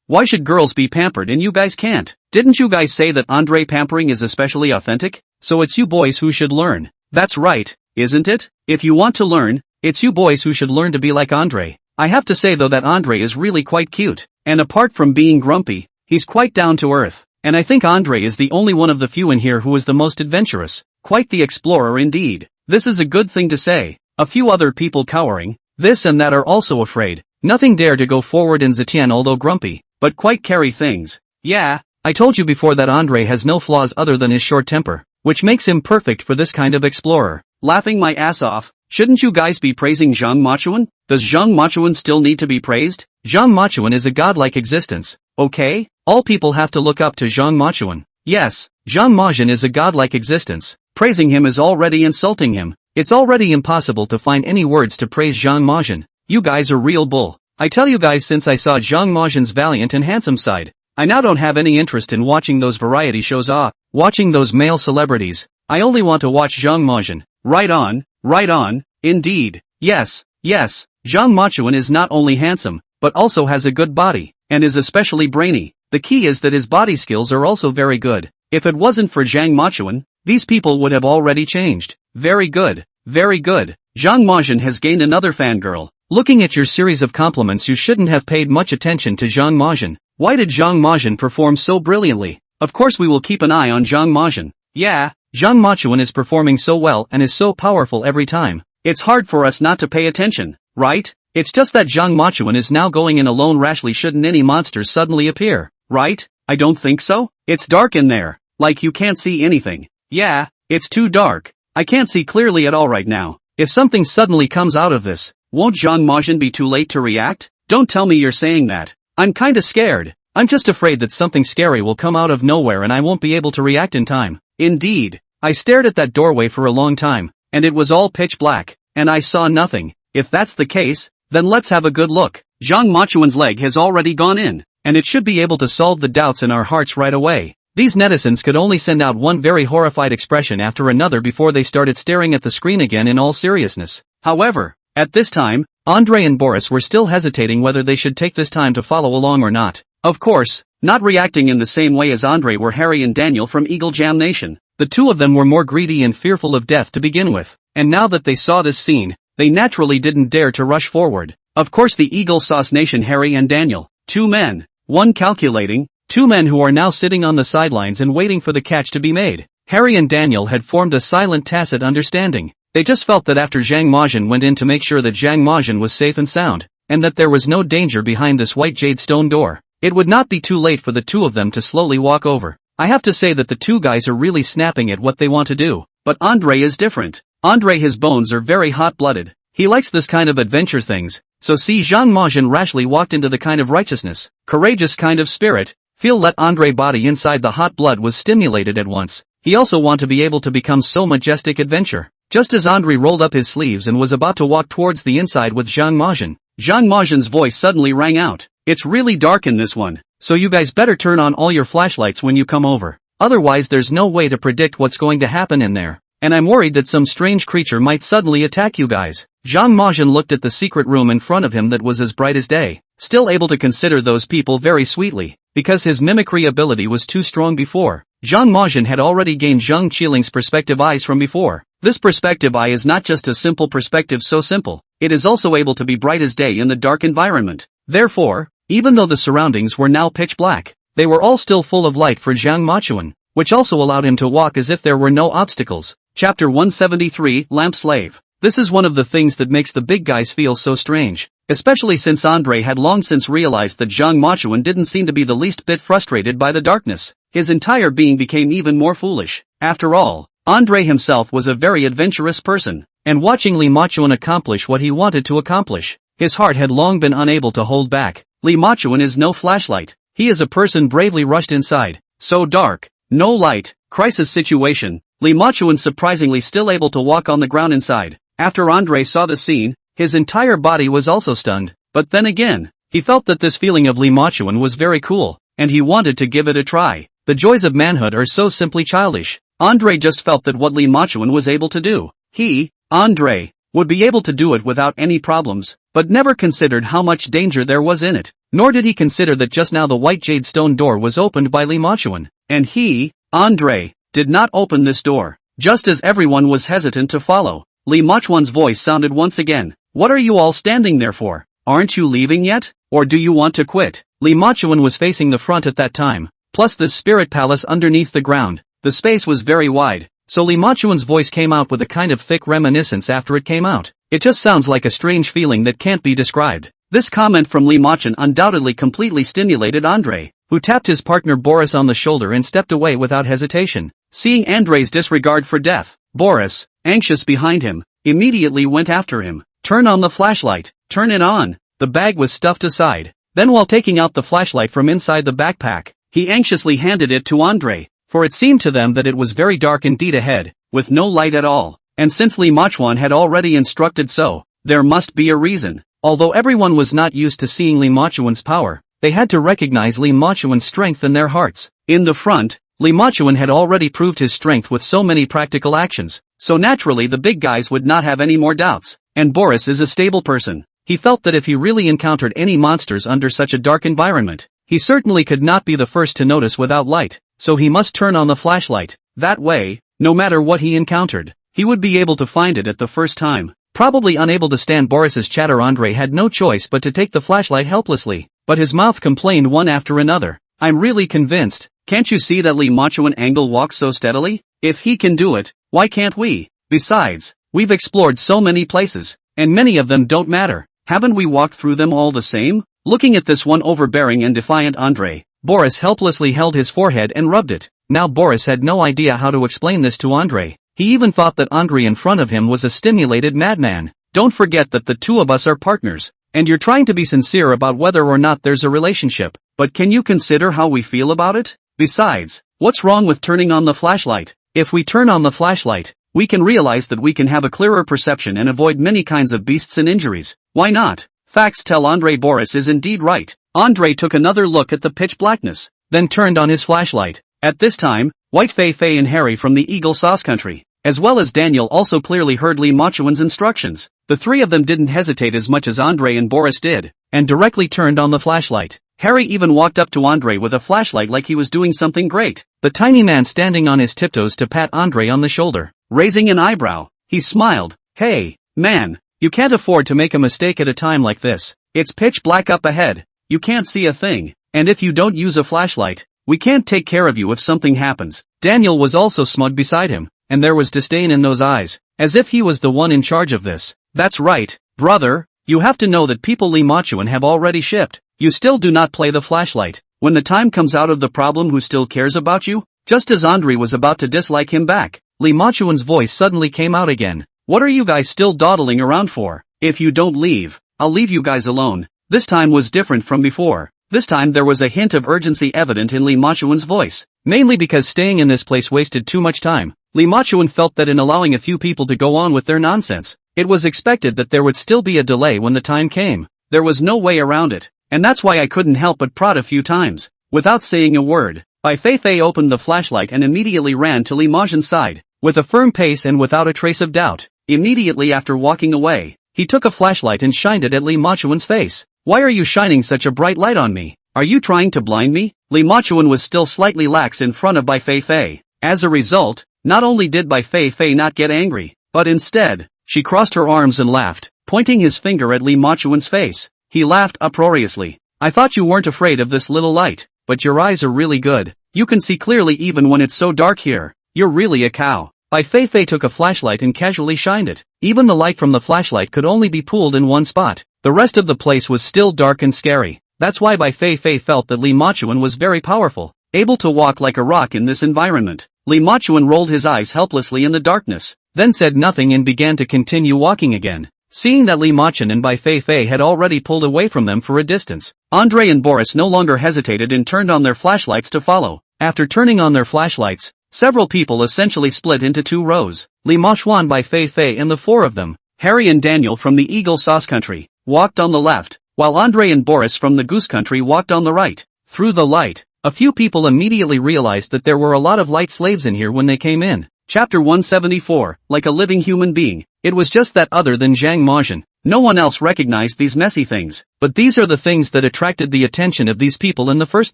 Why should girls be pampered and you guys can't? Didn't you guys say that Andre pampering is especially authentic? So it's you boys who should learn. That's right, isn't it? If you want to learn, it's you boys who should learn to be like Andre. I have to say though that Andre is really quite cute. And apart from being grumpy, he's quite down to earth. And I think Andre is the only one of the few in here who is the most adventurous. Quite the explorer indeed. This is a good thing to say. A few other people cowering, this and that are also afraid. Nothing dare to go forward, and Zetian, although grumpy, but quite carry things. Yeah, I told you before that Andre has no flaws other than his short temper, which makes him perfect for this kind of explorer. Laughing my ass off. Shouldn't you guys be praising Zhang Machuan? Does Zhang Machuan still need to be praised? Zhang Machuan is a godlike existence, okay? All people have to look up to Zhang Machuan. Yes, Zhang Machuan is a godlike existence. Praising him is already insulting him. It's already impossible to find any words to praise Zhang Machuan. You guys are real bull. I tell you guys, since I saw Zhang Machuan's valiant and handsome side, I now don't have any interest in watching those variety shows. Watching those male celebrities. I only want to watch Zhang Machuan. Right on, indeed. Yes, Zhang Machuan is not only handsome, but also has a good body, and is especially brainy. The key is that his body skills are also very good. If it wasn't for Zhang Machuan, these people would have already changed. Very good. Zhang Machuan has gained another fangirl. Looking at your series of compliments, you shouldn't have paid much attention to Zhang Machuan. Why did Zhang Machuan perform so brilliantly? Of course we will keep an eye on Zhang Machuan. Yeah, Zhang Machuan is performing so well and is so powerful every time. It's hard for us not to pay attention, right? It's just that Zhang Machuan is now going in alone rashly. Shouldn't any monsters suddenly appear, right? I don't think so. It's dark in there. Like you can't see anything. Yeah, it's too dark. I can't see clearly at all right now. If something suddenly comes out of this, won't Zhang Machuan be too late to react? Don't tell me you're saying that. I'm kinda scared. I'm just afraid that something scary will come out of nowhere and I won't be able to react in time. Indeed. I stared at that doorway for a long time, and it was all pitch black, and I saw nothing. If that's the case, then let's have a good look. Zhang Machuan's leg has already gone in, and it should be able to solve the doubts in our hearts right away. These netizens could only send out one very horrified expression after another before they started staring at the screen again in all seriousness. However, at this time, Andre and Boris were still hesitating whether they should take this time to follow along or not. Of course, not reacting in the same way as Andre were Harry and Daniel from Eagle Jam Nation. The two of them were more greedy and fearful of death to begin with, and now that they saw this scene, they naturally didn't dare to rush forward. Of course the Eagle Sauce Nation Harry and Daniel, two men, one calculating, two men who are now sitting on the sidelines and waiting for the catch to be made. Harry and Daniel had formed a silent tacit understanding. They just felt that after Zhang Majin went in to make sure that Zhang Majin was safe and sound, and that there was no danger behind this white jade stone door, it would not be too late for the two of them to slowly walk over. I have to say that the two guys are really snapping at what they want to do, but Andre is different. Andre, his bones are very hot-blooded. He likes this kind of adventure things, so see Zhang Majin rashly walked into the kind of righteousness, courageous kind of spirit, feel let Andre body inside the hot blood was stimulated at once. He also want to be able to become so majestic adventure. Just as Andre rolled up his sleeves and was about to walk towards the inside with Zhang Majin's voice suddenly rang out. It's really dark in this one, so you guys better turn on all your flashlights when you come over. Otherwise there's no way to predict what's going to happen in there. And I'm worried that some strange creature might suddenly attack you guys. Zhang Majin looked at the secret room in front of him that was as bright as day, still able to consider those people very sweetly, because his mimicry ability was too strong before. Zhang Majin had already gained Zhang Qiling's perspective eyes from before. This perspective eye is not just a simple perspective so simple, it is also able to be bright as day in the dark environment. Therefore, even though the surroundings were now pitch black, they were all still full of light for Zhang Majin, which also allowed him to walk as if there were no obstacles. Chapter 173, Lamp Slave. This is one of the things that makes the big guys feel so strange, especially since Andre had long since realized that Zhang Majin didn't seem to be the least bit frustrated by the darkness. His entire being became even more foolish. After all, Andre himself was a very adventurous person, and watching Li Majin accomplish what he wanted to accomplish, his heart had long been unable to hold back. Li Majin is no flashlight. He is a person bravely rushed inside. So dark, no light, crisis situation. Li Majin surprisingly still able to walk on the ground inside. After Andre saw the scene, his entire body was also stunned. But then again, he felt that this feeling of Li Majin was very cool, and he wanted to give it a try. The joys of manhood are so simply childish. Andre just felt that what Li Majin was able to do, he, Andre, would be able to do it without any problems, but never considered how much danger there was in it. Nor did he consider that just now the white jade stone door was opened by Li Majin, and he, Andre, did not open this door. Just as everyone was hesitant to follow, Li Majin's voice sounded once again. What are you all standing there for? Aren't you leaving yet? Or do you want to quit? Li Majin was facing the front at that time, plus this spirit palace underneath the ground. The space was very wide, so Li Majin's voice came out with a kind of thick reminiscence after it came out. It just sounds like a strange feeling that can't be described. This comment from Li Majin undoubtedly completely stimulated Andre, who tapped his partner Boris on the shoulder and stepped away without hesitation. Seeing Andre's disregard for death, Boris, anxious behind him, immediately went after him. Turn on the flashlight, turn it on. The bag was stuffed aside. Then while taking out the flashlight from inside the backpack, he anxiously handed it to Andre, for it seemed to them that it was very dark indeed ahead, with no light at all. And since Li Majin had already instructed so, there must be a reason. Although everyone was not used to seeing Li Majin's power, they had to recognize Li Majin's strength in their hearts. In the front, Li Majin had already proved his strength with so many practical actions, so naturally the big guys would not have any more doubts. And Boris is a stable person. He felt that if he really encountered any monsters under such a dark environment, he certainly could not be the first to notice without light, so he must turn on the flashlight. That way, no matter what he encountered, he would be able to find it at the first time. Probably unable to stand Boris's chatter, Andre had no choice but to take the flashlight helplessly, but his mouth complained one after another. I'm really convinced. Can't you see that Li Majin angle walks so steadily? If he can do it, why can't we? Besides, we've explored so many places, and many of them don't matter. Haven't we walked through them all the same? Looking at this one overbearing and defiant Andre, Boris helplessly held his forehead and rubbed it. Now Boris had no idea how to explain this to Andre. He even thought that Andre in front of him was a stimulated madman. Don't forget that the two of us are partners, and you're trying to be sincere about whether or not there's a relationship, but can you consider how we feel about it? Besides, what's wrong with turning on the flashlight? If we turn on the flashlight, we can realize that we can have a clearer perception and avoid many kinds of beasts and injuries. Why not? Facts tell Andre Boris is indeed right. Andre took another look at the pitch blackness, then turned on his flashlight. At this time, Bai Feifei and Harry from the Eagle Sauce Country, as well as Daniel, also clearly heard Li Majin's instructions. The three of them didn't hesitate as much as Andre and Boris did, and directly turned on the flashlight. Harry even walked up to Andre with a flashlight like he was doing something great. The tiny man standing on his tiptoes to pat Andre on the shoulder. Raising an eyebrow, he smiled. Hey, man, you can't afford to make a mistake at a time like this. It's pitch black up ahead. You can't see a thing, and if you don't use a flashlight, we can't take care of you if something happens. Daniel was also smug beside him, and there was disdain in those eyes, as if he was the one in charge of this. That's right, brother, you have to know that people Li Machuan have already shipped. You still do not play the flashlight. When the time comes out of the problem, who still cares about you? Just as Andre was about to dislike him back, Li Machuan's voice suddenly came out again. What are you guys still dawdling around for? If you don't leave, I'll leave you guys alone. This time was different from before. This time there was a hint of urgency evident in Li Machuan's voice. Mainly because staying in this place wasted too much time. Li Machuan felt that in allowing a few people to go on with their nonsense, it was expected that there would still be a delay when the time came. There was no way around it. And that's why I couldn't help but prod a few times. Without saying a word, Bai Feifei opened the flashlight and immediately ran to Li Machuan's side, with a firm pace and without a trace of doubt. Immediately after walking away, he took a flashlight and shined it at Li Machuan's face. Why are you shining such a bright light on me? Are you trying to blind me? Li Machuan was still slightly lax in front of Bai Feifei. As a result, not only did Bai Feifei not get angry, but instead, she crossed her arms and laughed, pointing his finger at Li Machuan's face. He laughed uproariously. I thought you weren't afraid of this little light, but your eyes are really good. You can see clearly even when it's so dark here. You're really a cow. Bai Feifei took a flashlight and casually shined it. Even the light from the flashlight could only be pulled in one spot. The rest of the place was still dark and scary. That's why Bai Feifei felt that Li Machuan was very powerful, able to walk like a rock in this environment. Li Machuan rolled his eyes helplessly in the darkness, then said nothing and began to continue walking again. Seeing that Li Machuan and Bai Feifei had already pulled away from them for a distance, Andre and Boris no longer hesitated and turned on their flashlights to follow. After turning on their flashlights, several people essentially split into two rows. Li Machuan, Bai Feifei and the four of them, Harry and Daniel from the Eagle Sauce Country, walked on the left, while Andre and Boris from the Goose Country walked on the right. Through the light, a few people immediately realized that there were a lot of light slaves in here when they came in. Chapter 174, like a living human being. It was just that other than Zhang Mazhen, no one else recognized these messy things. But these are the things that attracted the attention of these people in the first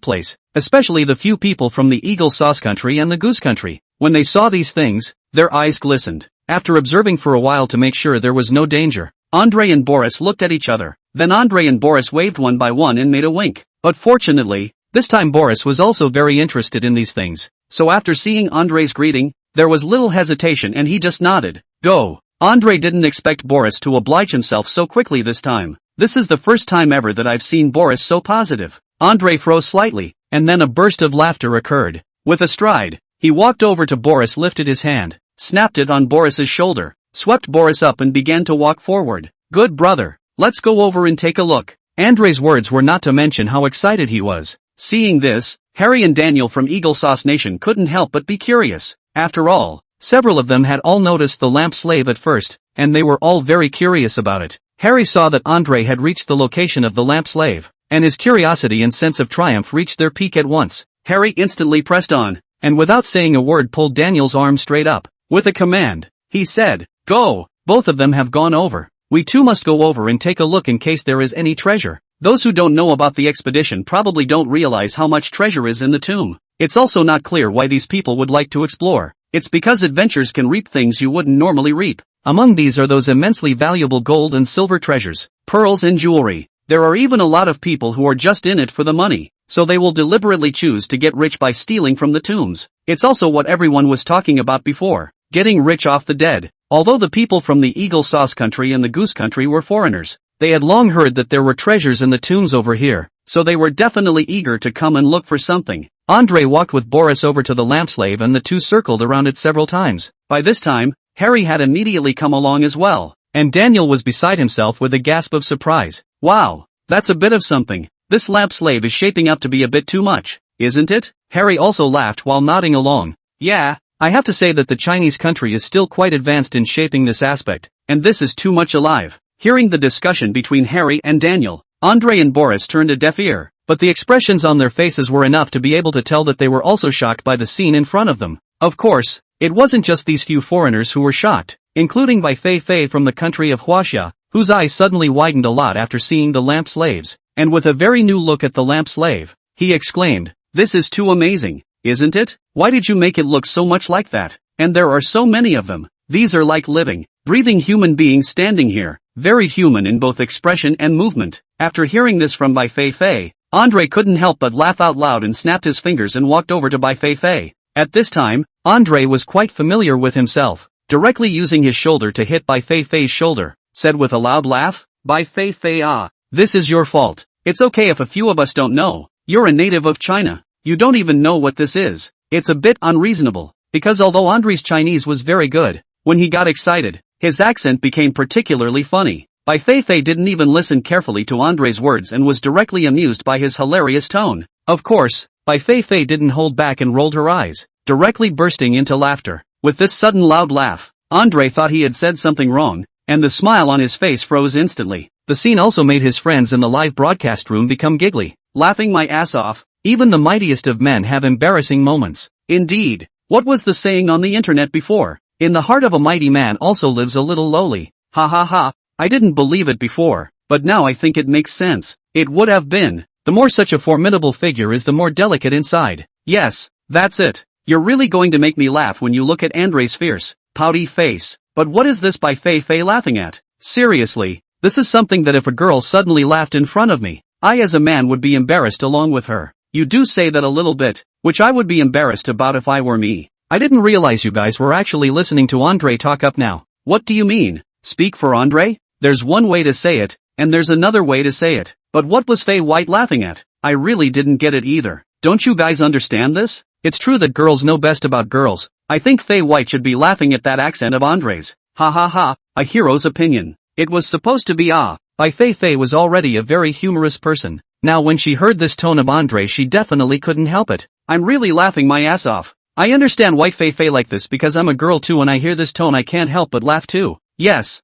place, especially the few people from the Eagle Sauce Country and the Goose Country. When they saw these things, their eyes glistened. After observing for a while to make sure there was no danger, Andre and Boris looked at each other. Then Andre and Boris waved one by one and made a wink. But fortunately, this time Boris was also very interested in these things. So after seeing Andre's greeting, there was little hesitation and he just nodded. Go. Andre didn't expect Boris to oblige himself so quickly this time. This is the first time ever that I've seen Boris so positive. Andre froze slightly, and then a burst of laughter occurred. With a stride, he walked over to Boris, lifted his hand, snapped it on Boris's shoulder, swept Boris up and began to walk forward. Good brother. Let's go over and take a look. Andre's words were not to mention how excited he was. Seeing this, Harry and Daniel from Eagle Sauce Nation couldn't help but be curious. After all, several of them had all noticed the lamp slave at first, and they were all very curious about it. Harry saw that Andre had reached the location of the lamp slave, and his curiosity and sense of triumph reached their peak at once. Harry instantly pressed on, and without saying a word pulled Daniel's arm straight up. With a command, he said, Go! Both of them have gone over. We too must go over and take a look in case there is any treasure. Those who don't know about the expedition probably don't realize how much treasure is in the tomb. It's also not clear why these people would like to explore. It's because adventures can reap things you wouldn't normally reap. Among these are those immensely valuable gold and silver treasures, pearls and jewelry. There are even a lot of people who are just in it for the money, so they will deliberately choose to get rich by stealing from the tombs. It's also what everyone was talking about before, getting rich off the dead. Although the people from the Eagle Sauce Country and the Goose Country were foreigners, they had long heard that there were treasures in the tombs over here, so they were definitely eager to come and look for something. Andre walked with Boris over to the lamp slave and the two circled around it several times. By this time, Harry had immediately come along as well, and Daniel was beside himself with a gasp of surprise. Wow, that's a bit of something. This lamp slave is shaping up to be a bit too much, isn't it? Harry also laughed while nodding along. Yeah, I have to say that the Chinese country is still quite advanced in shaping this aspect, and this is too much alive. Hearing the discussion between Harry and Daniel, Andre and Boris turned a deaf ear, but the expressions on their faces were enough to be able to tell that they were also shocked by the scene in front of them. Of course, it wasn't just these few foreigners who were shocked. including Bai Feifei from the country of Huaxia, whose eyes suddenly widened a lot after seeing the lamp slaves, and with a very new look at the lamp slave, he exclaimed, "This is too amazing, isn't it? Why did you make it look so much like that? And there are so many of them. These are like living, breathing human beings standing here, very human in both expression and movement." After hearing this from Bai Feifei, Andre couldn't help but laugh out loud and snapped his fingers and walked over to Bai Feifei. At this time, Andre was quite familiar with himself, directly using his shoulder to hit Bai Feifei's shoulder, said with a loud laugh, "Bai Feifei, this is your fault. It's okay if a few of us don't know. You're a native of China. You don't even know what this is. It's a bit unreasonable." Because although Andre's Chinese was very good, when he got excited, his accent became particularly funny. Bai Feifei didn't even listen carefully to Andre's words and was directly amused by his hilarious tone. Of course, Bai Feifei didn't hold back and rolled her eyes, directly bursting into laughter. With this sudden loud laugh, Andre thought he had said something wrong, and the smile on his face froze instantly. The scene also made his friends in the live broadcast room become giggly, laughing my ass off. Even the mightiest of men have embarrassing moments. Indeed, what was the saying on the internet before? In the heart of a mighty man also lives a little lowly. Ha ha ha, I didn't believe it before, but now I think it makes sense. It would have been. The more such a formidable figure is, the more delicate inside. Yes, that's it. You're really going to make me laugh when you look at Andre's fierce, pouty face. But what is this Bai Feifei laughing at? Seriously, this is something that if a girl suddenly laughed in front of me, I as a man would be embarrassed along with her. You do say that a little bit, which I would be embarrassed about if I were me. I didn't realize you guys were actually listening to Andre talk up now. What do you mean? Speak for Andre? There's one way to say it, and there's another way to say it. But what was Fei White laughing at? I really didn't get it either. Don't you guys understand this? It's true that girls know best about girls. I think Fei White should be laughing at that accent of Andre's. Ha ha ha, a hero's opinion. It was supposed to be Bai Feifei was already a very humorous person. Now when she heard this tone of Andre, she definitely couldn't help it. I'm really laughing my ass off. I understand Bai Feifei like this because I'm a girl too, and I hear this tone I can't help but laugh too. Yes.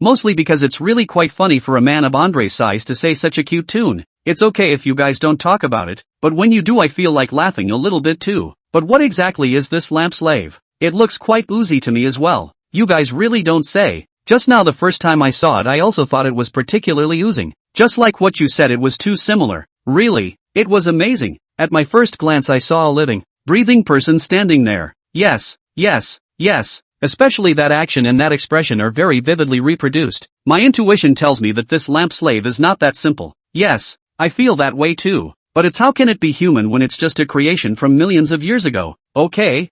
Mostly because it's really quite funny for a man of Andre's size to say such a cute tune. It's okay if you guys don't talk about it, but when you do I feel like laughing a little bit too. But what exactly is this lamp slave? It looks quite oozy to me as well. You guys really don't say. Just now the first time I saw it I also thought it was particularly oozing. Just like what you said, it was too similar. Really, it was amazing. At my first glance I saw a living, breathing person standing there. Yes. Especially that action and that expression are very vividly reproduced. My intuition tells me that this lamp slave is not that simple. Yes, I feel that way too. But it's how can it be human when it's just a creation from millions of years ago? Okay,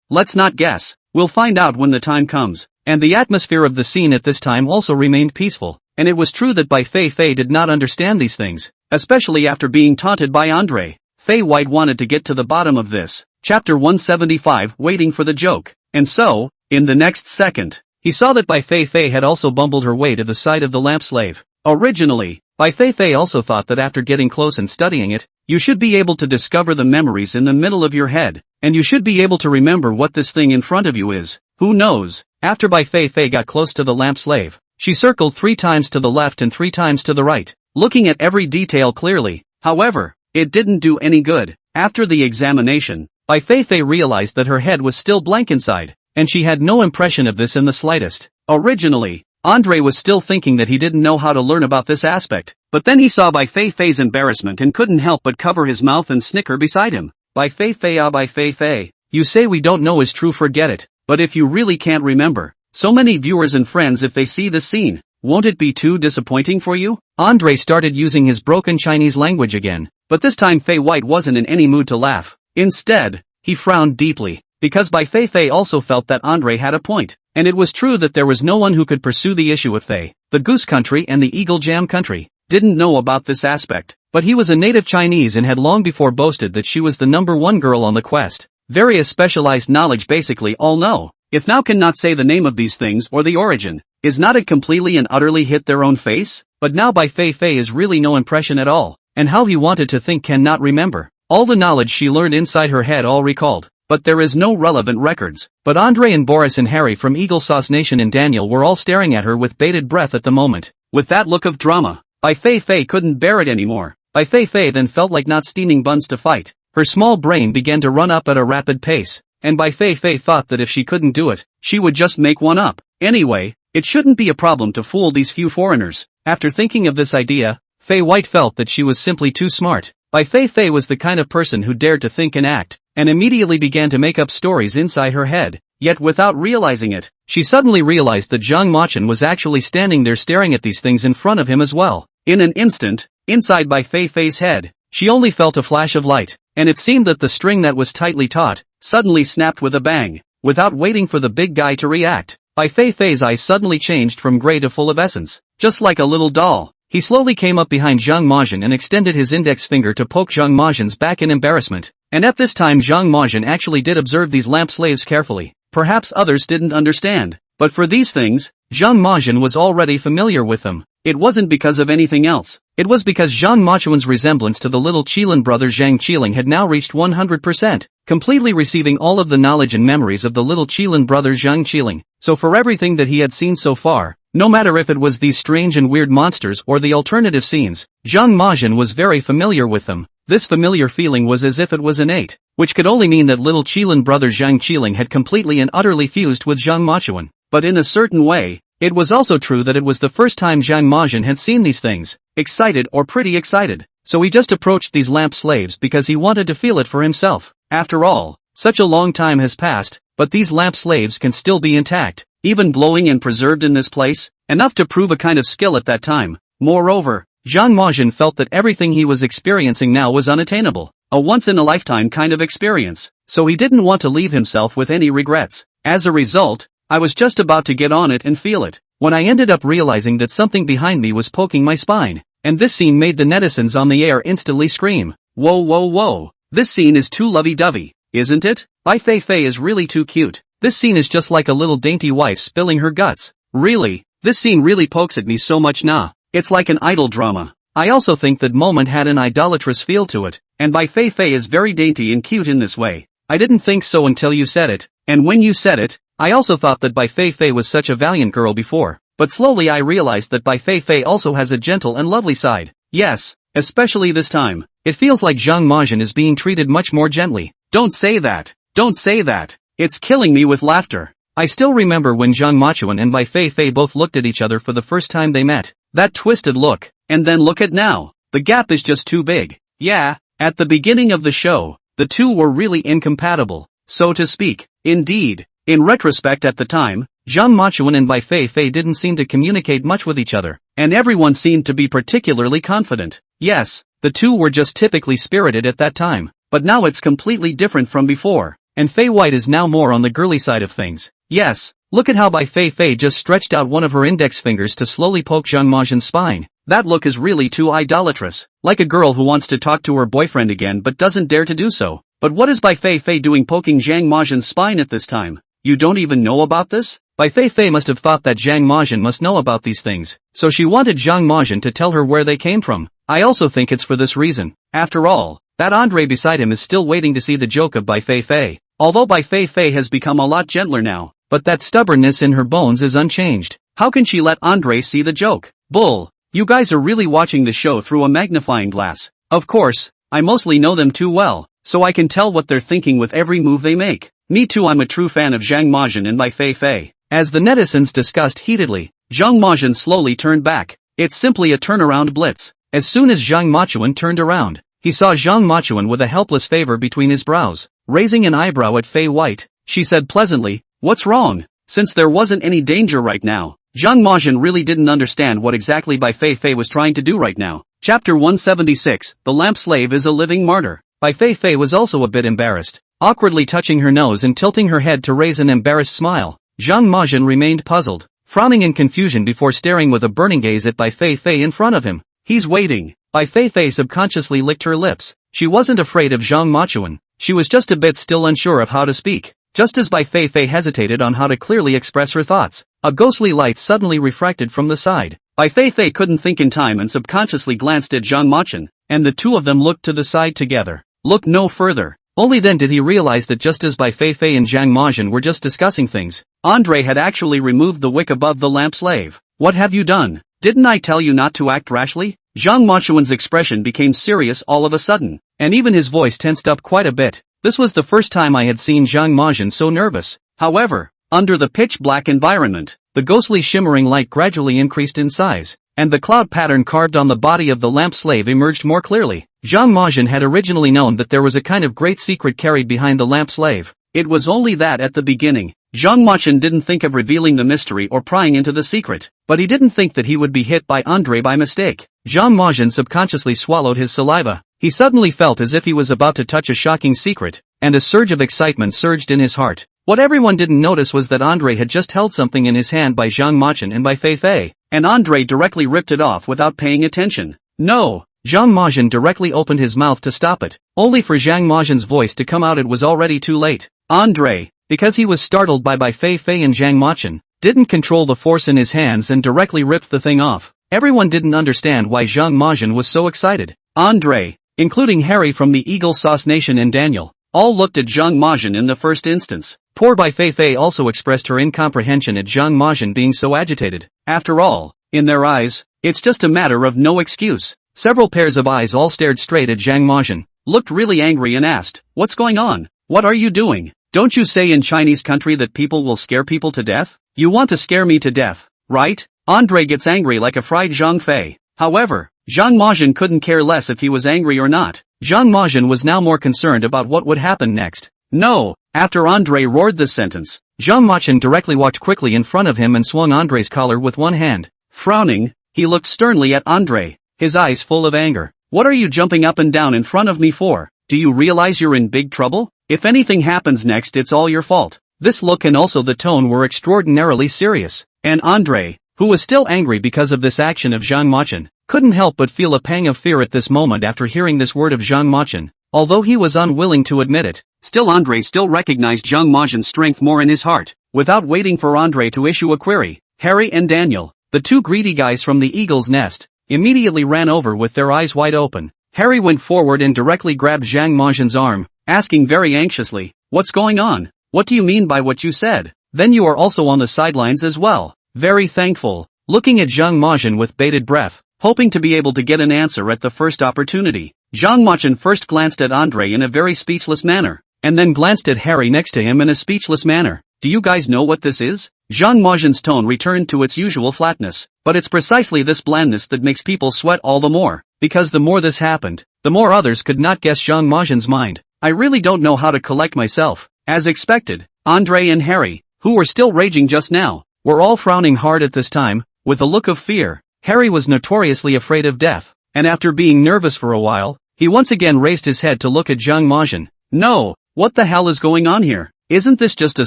let's not guess. We'll find out when the time comes. And the atmosphere of the scene at this time also remained peaceful. And it was true that Bai Feifei did not understand these things, especially after being taunted by Andre. Fei White wanted to get to the bottom of this. Chapter 175, waiting for the joke. And so, in the next second, he saw that Bai Feifei had also bumbled her way to the side of the lamp slave. Originally, Bai Feifei also thought that after getting close and studying it, you should be able to discover the memories in the middle of your head, and you should be able to remember what this thing in front of you is. Who knows? After Bai Feifei got close to the lamp slave, she circled 3 times to the left and 3 times to the right, looking at every detail clearly. However, it didn't do any good. After the examination, Bai Feifei realized that her head was still blank inside, and she had no impression of this in the slightest. Originally, Andre was still thinking that he didn't know how to learn about this aspect, but then he saw Bai Feifei's embarrassment and couldn't help but cover his mouth and snicker beside him. Bai Feifei, Bai Feifei, you say we don't know is true, forget it. But if you really can't remember, so many viewers and friends, if they see this scene, won't it be too disappointing for you? Andre started using his broken Chinese language again, but this time Fei White wasn't in any mood to laugh. Instead, he frowned deeply, because Bai Feifei also felt that Andre had a point, and it was true that there was no one who could pursue the issue with Fei. The Goose Country and the Eagle Jam Country didn't know about this aspect, but he was a native Chinese and had long before boasted that she was the #1 girl on the quest. Various specialized knowledge basically all know. If now cannot say the name of these things or the origin, is not it completely and utterly hit their own face? But now Bai Feifei is really no impression at all, and how he wanted to think cannot remember. All the knowledge she learned inside her head all recalled, but there is no relevant records. But Andre and Boris and Harry from Eagle Sauce Nation and Daniel were all staring at her with bated breath at the moment. With that look of drama, Bai Feifei couldn't bear it anymore. Bai Feifei then felt like not steaming buns to fight. Her small brain began to run up at a rapid pace. and Bai Feifei thought that if she couldn't do it, she would just make one up. Anyway, it shouldn't be a problem to fool these few foreigners. After thinking of this idea, Fei White felt that she was simply too smart. Bai Feifei was the kind of person who dared to think and act, and immediately began to make up stories inside her head. Yet without realizing it, she suddenly realized that Zhang Machen was actually standing there staring at these things in front of him as well. In an instant, inside Bai Feifei's head, she only felt a flash of light, and it seemed that the string that was tightly taut suddenly snapped with a bang. Without waiting for the big guy to react, Bai Feifei's eyes suddenly changed from gray to full of essence. Just like a little doll, he slowly came up behind Zhang Machen and extended his index finger to poke Zhang Machen's back in embarrassment. And at this time Zhang Machen actually did observe these lamp slaves carefully. Perhaps others didn't understand, but for these things, Zhang Machen was already familiar with them. It wasn't because of anything else. It was because Zhang Machuan's resemblance to the little Qilin brother Zhang Qiling had now reached 100%, completely receiving all of the knowledge and memories of the little Qilin brother Zhang Qiling. So for everything that he had seen so far, no matter if it was these strange and weird monsters or the alternative scenes, Zhang Machen was very familiar with them. This familiar feeling was as if it was innate, which could only mean that little Qilin brother Zhang Qiling had completely and utterly fused with Zhang Machuan. But in a certain way, it was also true that it was the first time Zhang Machen had seen these things, excited or pretty excited. So he just approached these lamp slaves because he wanted to feel it for himself. After all, such a long time has passed, but these lamp slaves can still be intact, even glowing and preserved in this place, enough to prove a kind of skill at that time. Moreover, Zhang Machen felt that everything he was experiencing now was unattainable, a once-in-a-lifetime kind of experience, so he didn't want to leave himself with any regrets. As a result, I was just about to get on it and feel it, when I ended up realizing that something behind me was poking my spine, and this scene made the netizens on the air instantly scream, "Whoa whoa whoa, this scene is too lovey-dovey, isn't it? Bai Feifei is really too cute. This scene is just like a little dainty wife spilling her guts. Really, this scene really pokes at me so much nah. It's like an idol drama." I also think that moment had an idolatrous feel to it, and Bai Feifei is very dainty and cute in this way. I didn't think so until you said it, and when you said it, I also thought that Bai Feifei was such a valiant girl before, but slowly I realized that Bai Feifei also has a gentle and lovely side. Yes, especially this time. It feels like Zhang Machen is being treated much more gently. Don't say that. Don't say that. It's killing me with laughter. I still remember when Zhang Machuan and Bai Feifei both looked at each other for the first time they met. That twisted look, and then look at now. The gap is just too big. Yeah, at the beginning of the show, the two were really incompatible, so to speak. Indeed, in retrospect at the time, Zhang Machuan and Bai Feifei didn't seem to communicate much with each other, and everyone seemed to be particularly confident. Yes, the two were just typically spirited at that time, but now it's completely different from before, and Fei White is now more on the girly side of things. Yes, look at how Bai Feifei just stretched out one of her index fingers to slowly poke Zhang Machen's spine. That look is really too idolatrous, like a girl who wants to talk to her boyfriend again but doesn't dare to do so. But what is Bai Feifei doing poking Zhang Machen's spine at this time? You don't even know about this? Bai Feifei must have thought that Zhang Machen must know about these things, so she wanted Zhang Machen to tell her where they came from. I also think it's for this reason. After all, that Andre beside him is still waiting to see the joke of Bai Feifei. Although Bai Feifei has become a lot gentler now, but that stubbornness in her bones is unchanged. How can she let Andre see the joke? Bull. You guys are really watching the show through a magnifying glass. Of course, I mostly know them too well, so I can tell what they're thinking with every move they make. Me too, I'm a true fan of Zhang Machen and Bai Feifei. As the netizens discussed heatedly, Zhang Machen slowly turned back. It's simply a turnaround blitz. As soon as Zhang Machuan turned around, he saw Zhang Machuan with a helpless favor between his brows. Raising an eyebrow at Fei White, she said pleasantly, "What's wrong?" Since there wasn't any danger right now, Zhang Machen really didn't understand what exactly Bai Feifei was trying to do right now. Chapter 176, The Lamp Slave is a Living Martyr. Bai Feifei was also a bit embarrassed, awkwardly touching her nose and tilting her head to raise an embarrassed smile. Zhang Machen remained puzzled, frowning in confusion before staring with a burning gaze at Bai Feifei in front of him. He's waiting. Bai Feifei subconsciously licked her lips. She wasn't afraid of Zhang Machuan, she was just a bit still unsure of how to speak. Just as Bai Feifei hesitated on how to clearly express her thoughts, a ghostly light suddenly refracted from the side. Bai Feifei couldn't think in time and subconsciously glanced at Zhang Machen, and the two of them looked to the side together. Look no further. Only then did he realize that just as Bai Feifei and Zhang Machen were just discussing things, Andre had actually removed the wick above the lamp slave. What have you done? Didn't I tell you not to act rashly? Zhang Machuan's expression became serious all of a sudden, and even his voice tensed up quite a bit. This was the first time I had seen Zhang Majin so nervous. However, under the pitch-black environment, the ghostly shimmering light gradually increased in size, and the cloud pattern carved on the body of the lamp slave emerged more clearly. Zhang Majin had originally known that there was a kind of great secret carried behind the lamp slave. It was only that at the beginning, Zhang Majin didn't think of revealing the mystery or prying into the secret, but he didn't think that he would be hit by Andre by mistake. Zhang Majin subconsciously swallowed his saliva. He suddenly felt as if he was about to touch a shocking secret, and a surge of excitement surged in his heart. What everyone didn't notice was that Andre had just held something in his hand by Zhang Majin and Bai Feifei, and Andre directly ripped it off without paying attention. No! Zhang Majin directly opened his mouth to stop it, only for Zhang Majin's voice to come out. It was already too late. Andre, because he was startled by Bai Feifei and Zhang Majin, didn't control the force in his hands and directly ripped the thing off. Everyone didn't understand why Zhang Majin was so excited. Andre, including Harry from the Eagle Sauce Nation and Daniel, all looked at Zhang Majin in the first instance. Poor Bai Feifei also expressed her incomprehension at Zhang Majin being so agitated. After all, in their eyes, it's just a matter of no excuse. Several pairs of eyes all stared straight at Zhang Majin, looked really angry and asked, "What's going on? What are you doing? Don't you say in Chinese country that people will scare people to death? You want to scare me to death, right?" Andre gets angry like a fried Zhang Fei. However, Zhang Majin couldn't care less if he was angry or not. Zhang Majin was now more concerned about what would happen next. No! After Andre roared this sentence, Zhang Majin directly walked quickly in front of him and swung Andre's collar with one hand. Frowning, he looked sternly at Andre, his eyes full of anger. "What are you jumping up and down in front of me for? Do you realize you're in big trouble? If anything happens next, it's all your fault." This look and also the tone were extraordinarily serious, and Andre, who was still angry because of this action of Zhang Majin, couldn't help but feel a pang of fear at this moment after hearing this word of Zhang Majin. Although he was unwilling to admit it, still Andre recognized Zhang Majin's strength more in his heart. Without waiting for Andre to issue a query, Harry and Daniel, the two greedy guys from the Eagle's Nest, immediately ran over with their eyes wide open. Harry went forward and directly grabbed Zhang Majin's arm, asking very anxiously, "What's going on? What do you mean by what you said? Then you are also on the sidelines as well?" Very thankful, looking at Zhang Majin with bated breath, hoping to be able to get an answer at the first opportunity. Zhang Majin first glanced at Andre in a very speechless manner, and then glanced at Harry next to him in a speechless manner. "Do you guys know what this is?" Zhang Majin's tone returned to its usual flatness, but it's precisely this blandness that makes people sweat all the more, because the more this happened, the more others could not guess Zhang Majin's mind. "I really don't know how to collect myself." As expected, Andre and Harry, who were still raging just now, were all frowning hard at this time, with a look of fear. Harry was notoriously afraid of death, and after being nervous for a while, he once again raised his head to look at Zhang Majin. "No, what the hell is going on here? Isn't this just a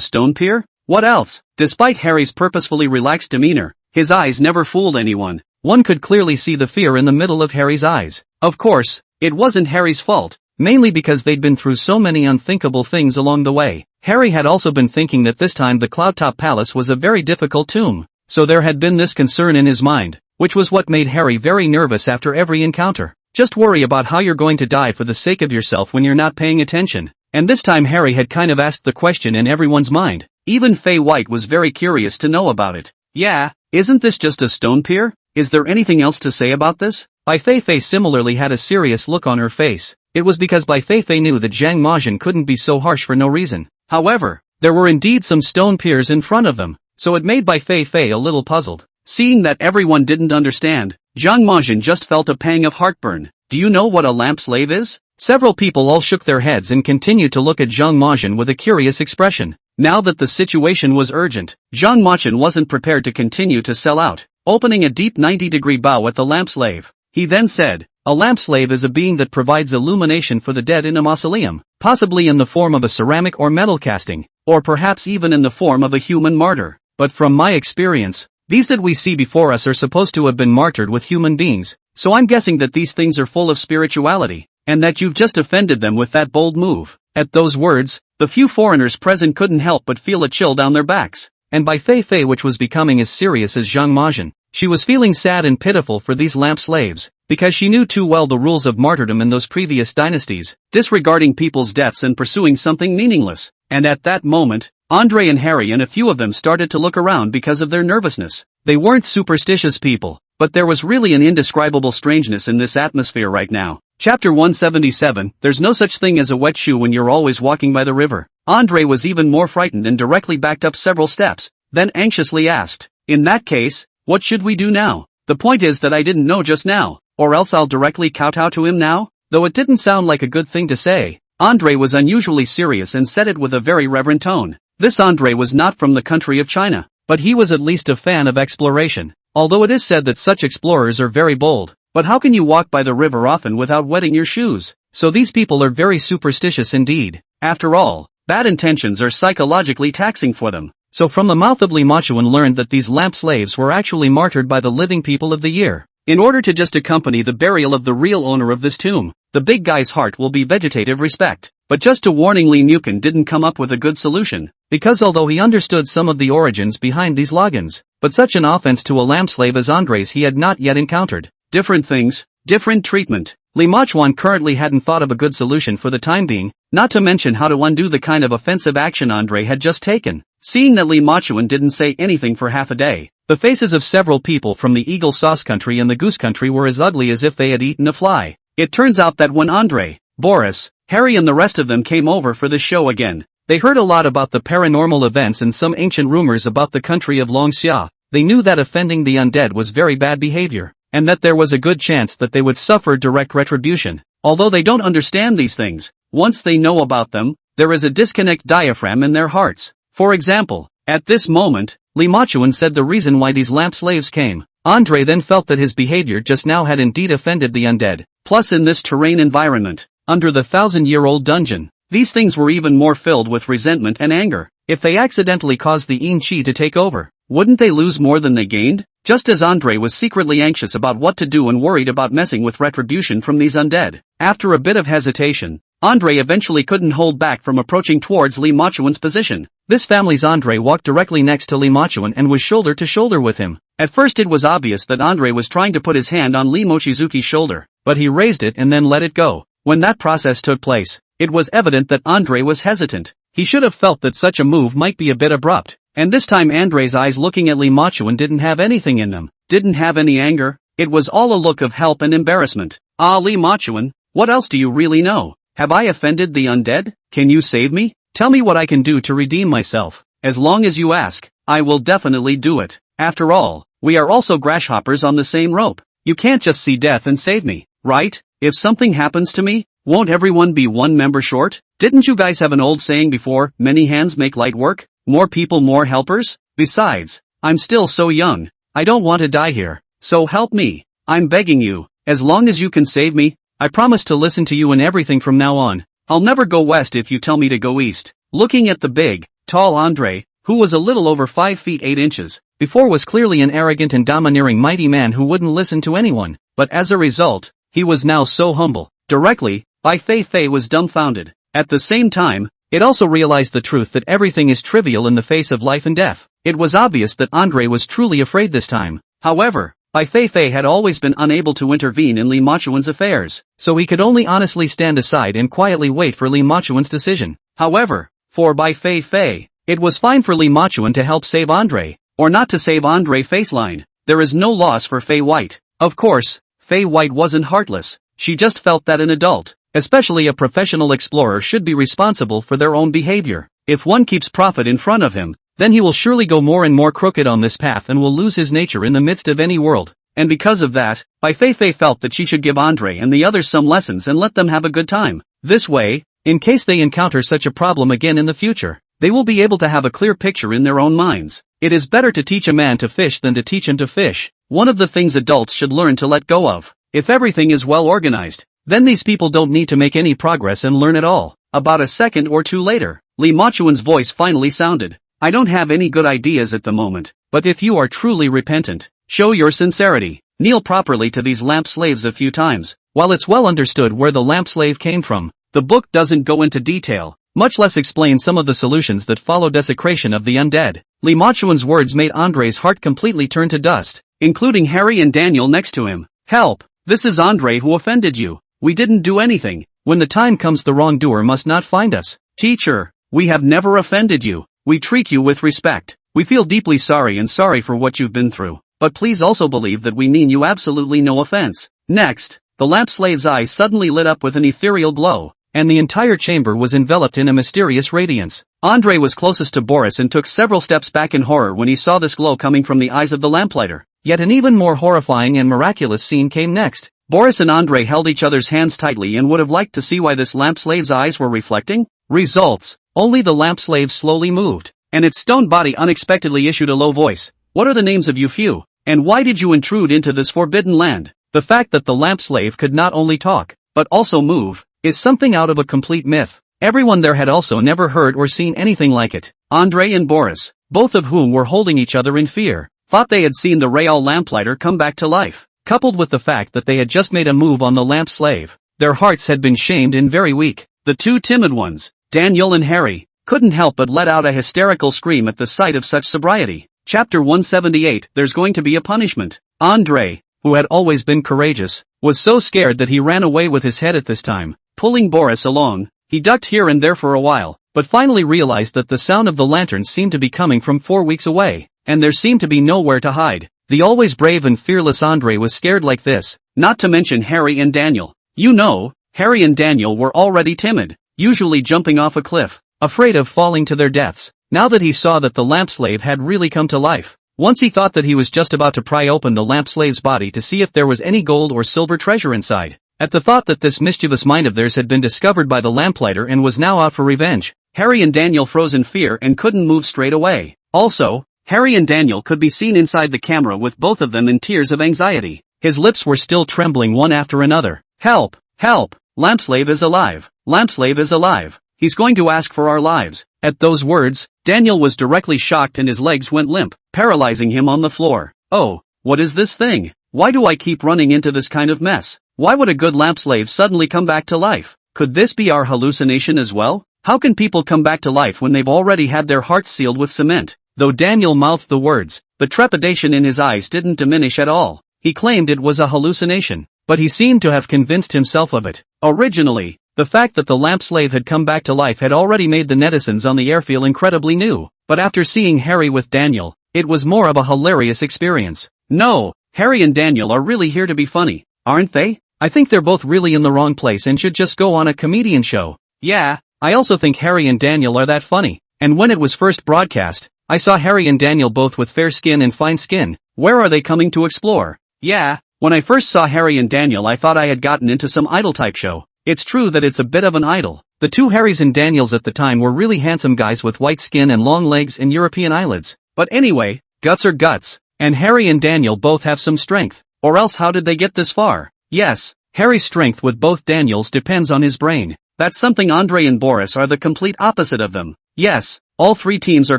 stone pier? What else?" Despite Harry's purposefully relaxed demeanor, his eyes never fooled anyone. One could clearly see the fear in the middle of Harry's eyes. Of course, it wasn't Harry's fault, mainly because they'd been through so many unthinkable things along the way. Harry had also been thinking that this time the Cloudtop Palace was a very difficult tomb, so there had been this concern in his mind, which was what made Harry very nervous after every encounter. Just worry about how you're going to die for the sake of yourself when you're not paying attention. And this time Harry had kind of asked the question in everyone's mind. Even Fei White was very curious to know about it. "Yeah, isn't this just a stone pier? Is there anything else to say about this?" Bai Feifei similarly had a serious look on her face. It was because Bai Feifei knew that Zhang Majin couldn't be so harsh for no reason. However, there were indeed some stone piers in front of them, so it made Bai Feifei a little puzzled. Seeing that everyone didn't understand, Zhang Majin just felt a pang of heartburn. "Do you know what a lamp slave is?" Several people all shook their heads and continued to look at Zhang Majin with a curious expression. Now that the situation was urgent, Zhang Majin wasn't prepared to continue to sell out, opening a deep 90-degree bow at the lamp slave. He then said, "A lamp slave is a being that provides illumination for the dead in a mausoleum, possibly in the form of a ceramic or metal casting, or perhaps even in the form of a human martyr. But from my experience, these that we see before us are supposed to have been martyred with human beings, so I'm guessing that these things are full of spirituality, and that you've just offended them with that bold move." At those words, the few foreigners present couldn't help but feel a chill down their backs, and Bai Feifei, which was becoming as serious as Zhang Majin, she was feeling sad and pitiful for these lamp slaves, because she knew too well the rules of martyrdom in those previous dynasties, disregarding people's deaths and pursuing something meaningless. And at that moment, Andre and Harry and a few of them started to look around because of their nervousness. They weren't superstitious people, but there was really an indescribable strangeness in this atmosphere right now. Chapter 177, There's no such thing as a wet shoe when you're always walking by the river. Andre was even more frightened and directly backed up several steps, then anxiously asked, in that case, what should we do now? The point is that I didn't know just now, or else I'll directly kowtow to him now? Though it didn't sound like a good thing to say, Andre was unusually serious and said it with a very reverent tone. This Andre was not from the country of China, but he was at least a fan of exploration, although it is said that such explorers are very bold. But how can you walk by the river often without wetting your shoes? So these people are very superstitious indeed. After all, bad intentions are psychologically taxing for them. So from the mouth of Li Machuan learned that these lamp slaves were actually martyred by the living people of the year. In order to just accompany the burial of the real owner of this tomb, the big guy's heart will be vegetative respect. But just a warning, Li Mukan didn't come up with a good solution, because although he understood some of the origins behind these logins, but such an offense to a lamp slave as Andre's he had not yet encountered. Different things, different treatment. Li Machuan currently hadn't thought of a good solution for the time being, not to mention how to undo the kind of offensive action Andre had just taken. Seeing that Li Machuan didn't say anything for half a day, the faces of several people from the Eagle Sauce Country and the Goose Country were as ugly as if they had eaten a fly. It turns out that when Andre, Boris, Harry and the rest of them came over for the show again, they heard a lot about the paranormal events and some ancient rumors about the country of Longxia. They knew that offending the undead was very bad behavior, and that there was a good chance that they would suffer direct retribution. Although they don't understand these things, once they know about them, there is a disconnect diaphragm in their hearts. For example, at this moment, Li Machuan said the reason why these lamp slaves came. Andre then felt that his behavior just now had indeed offended the undead. Plus in this terrain environment, under the 1,000-year-old dungeon, these things were even more filled with resentment and anger. If they accidentally caused the Yin Chi to take over, wouldn't they lose more than they gained? Just as Andre was secretly anxious about what to do and worried about messing with retribution from these undead. After a bit of hesitation, Andre eventually couldn't hold back from approaching towards Li Machuan's position. This family's Andre walked directly next to Li Machuan and was shoulder to shoulder with him. At first it was obvious that Andre was trying to put his hand on Li Mochizuki's shoulder, but he raised it and then let it go. When that process took place, it was evident that Andre was hesitant. He should have felt that such a move might be a bit abrupt. And this time Andre's eyes looking at Li Machuan didn't have anything in them, didn't have any anger, it was all a look of help and embarrassment. Ah, Li Machuan, what else do you really know? Have I offended the undead? Can you save me? Tell me what I can do to redeem myself. As long as you ask, I will definitely do it. After all, we are also grasshoppers on the same rope. You can't just see death and save me, right? If something happens to me, won't everyone be one member short? Didn't you guys have an old saying before, many hands make light work? More people, more helpers? Besides, I'm still so young. I don't want to die here. So help me. I'm begging you. As long as you can save me, I promise to listen to you in everything from now on. I'll never go west if you tell me to go east. Looking at the big, tall Andre, who was a little over 5 feet 8 inches, before was clearly an arrogant and domineering mighty man who wouldn't listen to anyone, but as a result, he was now so humble. Directly, Bai Feifei was dumbfounded. At the same time, it also realized the truth that everything is trivial in the face of life and death. It was obvious that Andre was truly afraid this time. However, Bai Feifei had always been unable to intervene in Li Machuan's affairs, so he could only honestly stand aside and quietly wait for Li Machuan's decision. However, for Bai Feifei, it was fine for Li Machuan to help save Andre, or not to save Andre faceline. There is no loss for Fei White. Of course, Fei White wasn't heartless, she just felt that an adult, especially a professional explorer, should be responsible for their own behavior. If one keeps profit in front of him, then he will surely go more and more crooked on this path and will lose his nature in the midst of any world. And because of that, Bai Feifei felt that she should give Andre and the others some lessons and let them have a good time. This way, in case they encounter such a problem again in the future, they will be able to have a clear picture in their own minds. It is better to teach a man to fish than to teach him to fish. One of the things adults should learn to let go of. If everything is well organized, then these people don't need to make any progress and learn at all. About a second or two later, Li Machuan's voice finally sounded. I don't have any good ideas at the moment, but if you are truly repentant, show your sincerity. Kneel properly to these lamp slaves a few times. While it's well understood where the lamp slave came from, the book doesn't go into detail, much less explain some of the solutions that follow desecration of the undead. Li Machuan's words made Andre's heart completely turn to dust, including Harry and Daniel next to him. Help! This is Andre who offended you. We didn't do anything. When the time comes, the wrongdoer must not find us. Teacher, we have never offended you. We treat you with respect. We feel deeply sorry and sorry for what you've been through, but please also believe that we mean you absolutely no offense. Next, the lamp slave's eyes suddenly lit up with an ethereal glow, and the entire chamber was enveloped in a mysterious radiance. Andrei was closest to Boris and took several steps back in horror when he saw this glow coming from the eyes of the lamplighter. Yet an even more horrifying and miraculous scene came next. Boris and Andrei held each other's hands tightly and would have liked to see why this lamp slave's eyes were reflecting. Results: only the lamp slave slowly moved, and its stone body unexpectedly issued a low voice. What are the names of you few? And why did you intrude into this forbidden land? The fact that the lamp slave could not only talk, but also move, is something out of a complete myth. Everyone there had also never heard or seen anything like it. Andrei and Boris, both of whom were holding each other in fear, thought they had seen the Real lamplighter come back to life. Coupled with the fact that they had just made a move on the lamp slave, their hearts had been shamed and very weak. The two timid ones, Daniel and Harry, couldn't help but let out a hysterical scream at the sight of such sobriety. Chapter 178, There's going to be a punishment. Andrei, who had always been courageous, was so scared that he ran away with his head at this time, pulling Boris along. He ducked here and there for a while, but finally realized that the sound of the lanterns seemed to be coming from 4 weeks away, and there seemed to be nowhere to hide. The always brave and fearless Andrei was scared like this, not to mention Harry and Daniel. You know, Harry and Daniel were already timid, usually jumping off a cliff, afraid of falling to their deaths. Now that he saw that the lamp slave had really come to life, once he thought that he was just about to pry open the lamp slave's body to see if there was any gold or silver treasure inside. At the thought that this mischievous mind of theirs had been discovered by the lamplighter and was now out for revenge, Harry and Daniel froze in fear and couldn't move straight away. Also, Harry and Daniel could be seen inside the camera with both of them in tears of anxiety. His lips were still trembling one after another. Help! Help! Lampslave is alive! Lampslave is alive! He's going to ask for our lives. At those words, Daniel was directly shocked and his legs went limp, paralyzing him on the floor. Oh, what is this thing? Why do I keep running into this kind of mess? Why would a good lampslave suddenly come back to life? Could this be our hallucination as well? How can people come back to life when they've already had their hearts sealed with cement? Though Daniel mouthed the words, the trepidation in his eyes didn't diminish at all. He claimed it was a hallucination, but he seemed to have convinced himself of it. Originally, the fact that the lamp slave had come back to life had already made the netizens on the air feel incredibly new, but after seeing Harry with Daniel, it was more of a hilarious experience. No, Harry and Daniel are really here to be funny, aren't they? I think they're both really in the wrong place and should just go on a comedian show. Yeah, I also think Harry and Daniel are that funny, and when it was first broadcast, I saw Harry and Daniel both with fair skin and fine skin. Where are they coming to explore? Yeah, when I first saw Harry and Daniel I thought I had gotten into some idol-type show. It's true that it's a bit of an idol. The two Harrys and Daniels at the time were really handsome guys with white skin and long legs and European eyelids. But anyway, guts are guts, and Harry and Daniel both have some strength. Or else how did they get this far? Yes, Harry's strength with both Daniels depends on his brain. That's something Andrei and Boris are the complete opposite of them. Yes, all three teams are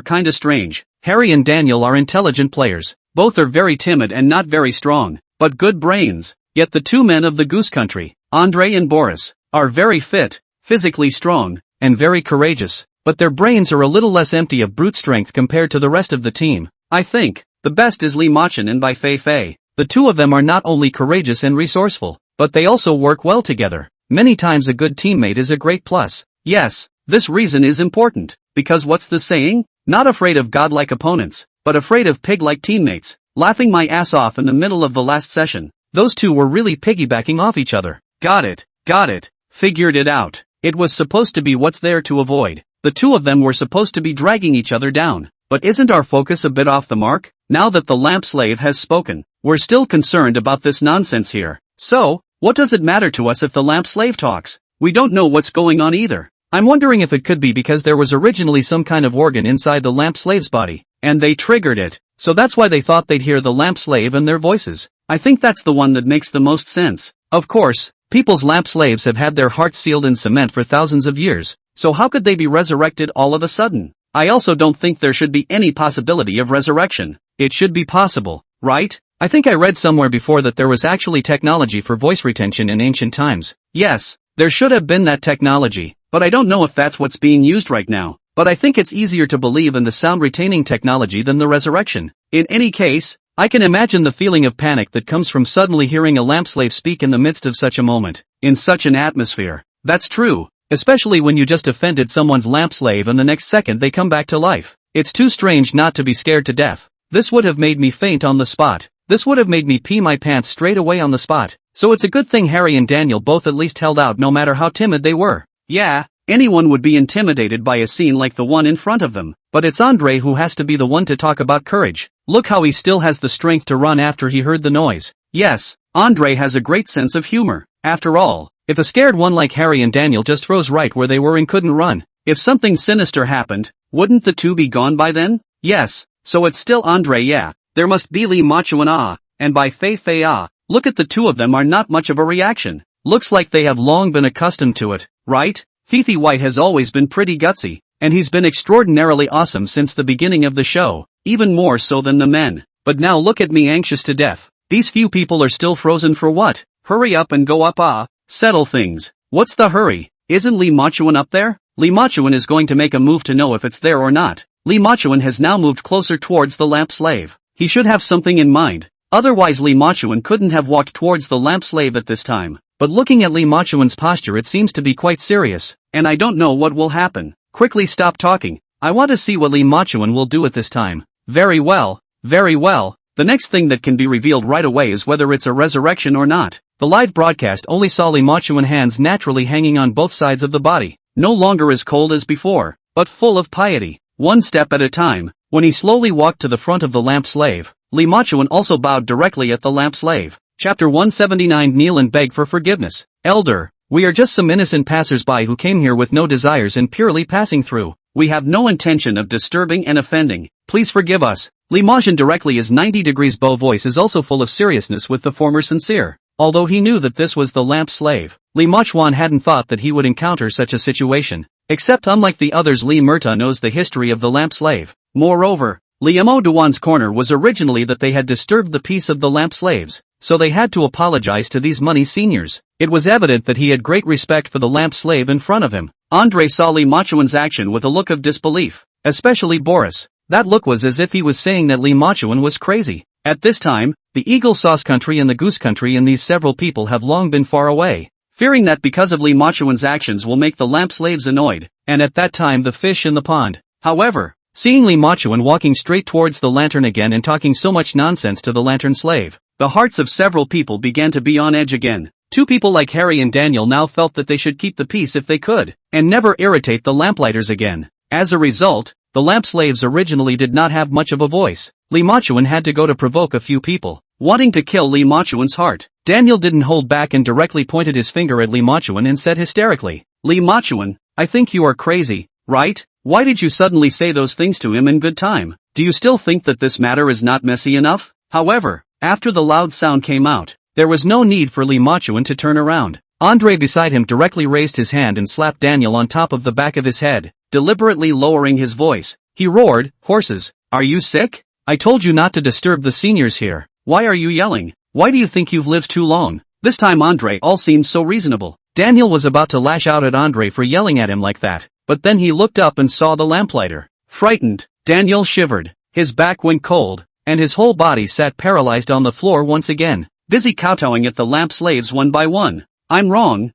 kinda strange. Harry and Daniel are intelligent players. Both are very timid and not very strong, but good brains. Yet the two men of the Goose Country, Andrei and Boris, are very fit, physically strong, and very courageous, but their brains are a little less empty of brute strength compared to the rest of the team. I think the best is Li Machin and Bai Feifei. The two of them are not only courageous and resourceful, but they also work well together. Many times a good teammate is a great plus. Yes, this reason is important, because what's the saying? Not afraid of godlike opponents, but afraid of pig-like teammates. Laughing my ass off in the middle of the last session, those two were really piggybacking off each other. Got it, figured it out. It was supposed to be what's there to avoid. The two of them were supposed to be dragging each other down. But isn't our focus a bit off the mark? Now that the lamp slave has spoken, we're still concerned about this nonsense here. So, what does it matter to us if the lamp slave talks? We don't know what's going on either. I'm wondering if it could be because there was originally some kind of organ inside the lamp slave's body, and they triggered it, so that's why they thought they'd hear the lamp slave and their voices. I think that's the one that makes the most sense. Of course, people's lamp slaves have had their hearts sealed in cement for thousands of years, so how could they be resurrected all of a sudden? I also don't think there should be any possibility of resurrection. It should be possible, right? I think I read somewhere before that there was actually technology for voice retention in ancient times. Yes, there should have been that technology, but I don't know if that's what's being used right now. But I think it's easier to believe in the sound retaining technology than the resurrection. In any case, I can imagine the feeling of panic that comes from suddenly hearing a lamp slave speak in the midst of such a moment, in such an atmosphere. That's true, especially when you just offended someone's lamp slave and the next second they come back to life. It's too strange not to be scared to death. This would have made me faint on the spot. This would have made me pee my pants straight away on the spot. So it's a good thing Harry and Daniel both at least held out no matter how timid they were. Yeah, anyone would be intimidated by a scene like the one in front of them. But it's Andre who has to be the one to talk about courage. Look how he still has the strength to run after he heard the noise. Yes, Andre has a great sense of humor. After all, if a scared one like Harry and Daniel just froze right where they were and couldn't run, if something sinister happened, wouldn't the two be gone by then? Yes, so it's still Andre, yeah. There must be Lee Machuan and Bai Feifei Look at the two of them are not much of a reaction. Looks like they have long been accustomed to it, right? Fifi White has always been pretty gutsy, and he's been extraordinarily awesome since the beginning of the show, even more so than the men. But now look at me anxious to death. These few people are still frozen for what? Hurry up and go up settle things. What's the hurry? Isn't Lee Machuan up there? Lee Machuan is going to make a move to know if it's there or not. Lee Machuan has now moved closer towards the lamp slave. He should have something in mind. Otherwise Lee Machuan couldn't have walked towards the lamp slave at this time. But looking at Lee Machuan's posture it seems to be quite serious, and I don't know what will happen. Quickly stop talking. I want to see what Lee Machuan will do at this time. Very well, very well. The next thing that can be revealed right away is whether it's a resurrection or not. The live broadcast only saw Lee Machuan hands naturally hanging on both sides of the body, no longer as cold as before, but full of piety. One step at a time, when he slowly walked to the front of the lamp slave, Lee Machuan also bowed directly at the lamp slave. Chapter 179 Kneel and beg for forgiveness. Elder, we are just some innocent passers-by who came here with no desires and purely passing through. We have no intention of disturbing and offending. Please forgive us. Lee Machuan directly his 90 degrees bow voice is also full of seriousness with the former sincere. Although he knew that this was the lamp slave, Lee Machuan hadn't thought that he would encounter such a situation. Except unlike the others Lee Murta knows the history of the lamp slave. Moreover, Lee Mo Duan's corner was originally that they had disturbed the peace of the lamp slaves, so they had to apologize to these money seniors. It was evident that he had great respect for the lamp slave in front of him. Andre saw Lee Machuan's action with a look of disbelief, especially Boris. That look was as if he was saying that Lee Machuan was crazy. At this time, the Eagle Sauce Country and the Goose Country and these several people have long been far away, fearing that because of Lee Machuan's actions will make the lamp slaves annoyed, and at that time the fish in the pond. However, seeing Lee Machuan walking straight towards the lantern again and talking so much nonsense to the lantern slave, the hearts of several people began to be on edge again. Two people like Harry and Daniel now felt that they should keep the peace if they could, and never irritate the lamplighters again. As a result, the lamp slaves originally did not have much of a voice. Lee Machuan had to go to provoke a few people, wanting to kill Lee Machuan's heart. Daniel didn't hold back and directly pointed his finger at Lee Machuan and said hysterically, "Lee Machuan, I think you are crazy, right? Why did you suddenly say those things to him in good time? Do you still think that this matter is not messy enough?" However, after the loud sound came out, there was no need for Lee Machuan to turn around. Andre beside him directly raised his hand and slapped Daniel on top of the back of his head, deliberately lowering his voice. He roared, "Horses, are you sick? I told you not to disturb the seniors here. Why are you yelling? Why do you think you've lived too long?" This time Andre all seemed so reasonable. Daniel was about to lash out at Andre for yelling at him like that, but then he looked up and saw the lamplighter. Frightened, Daniel shivered, his back went cold, and his whole body sat paralyzed on the floor once again, busy kowtowing at the lamp slaves one by one. I'm wrong,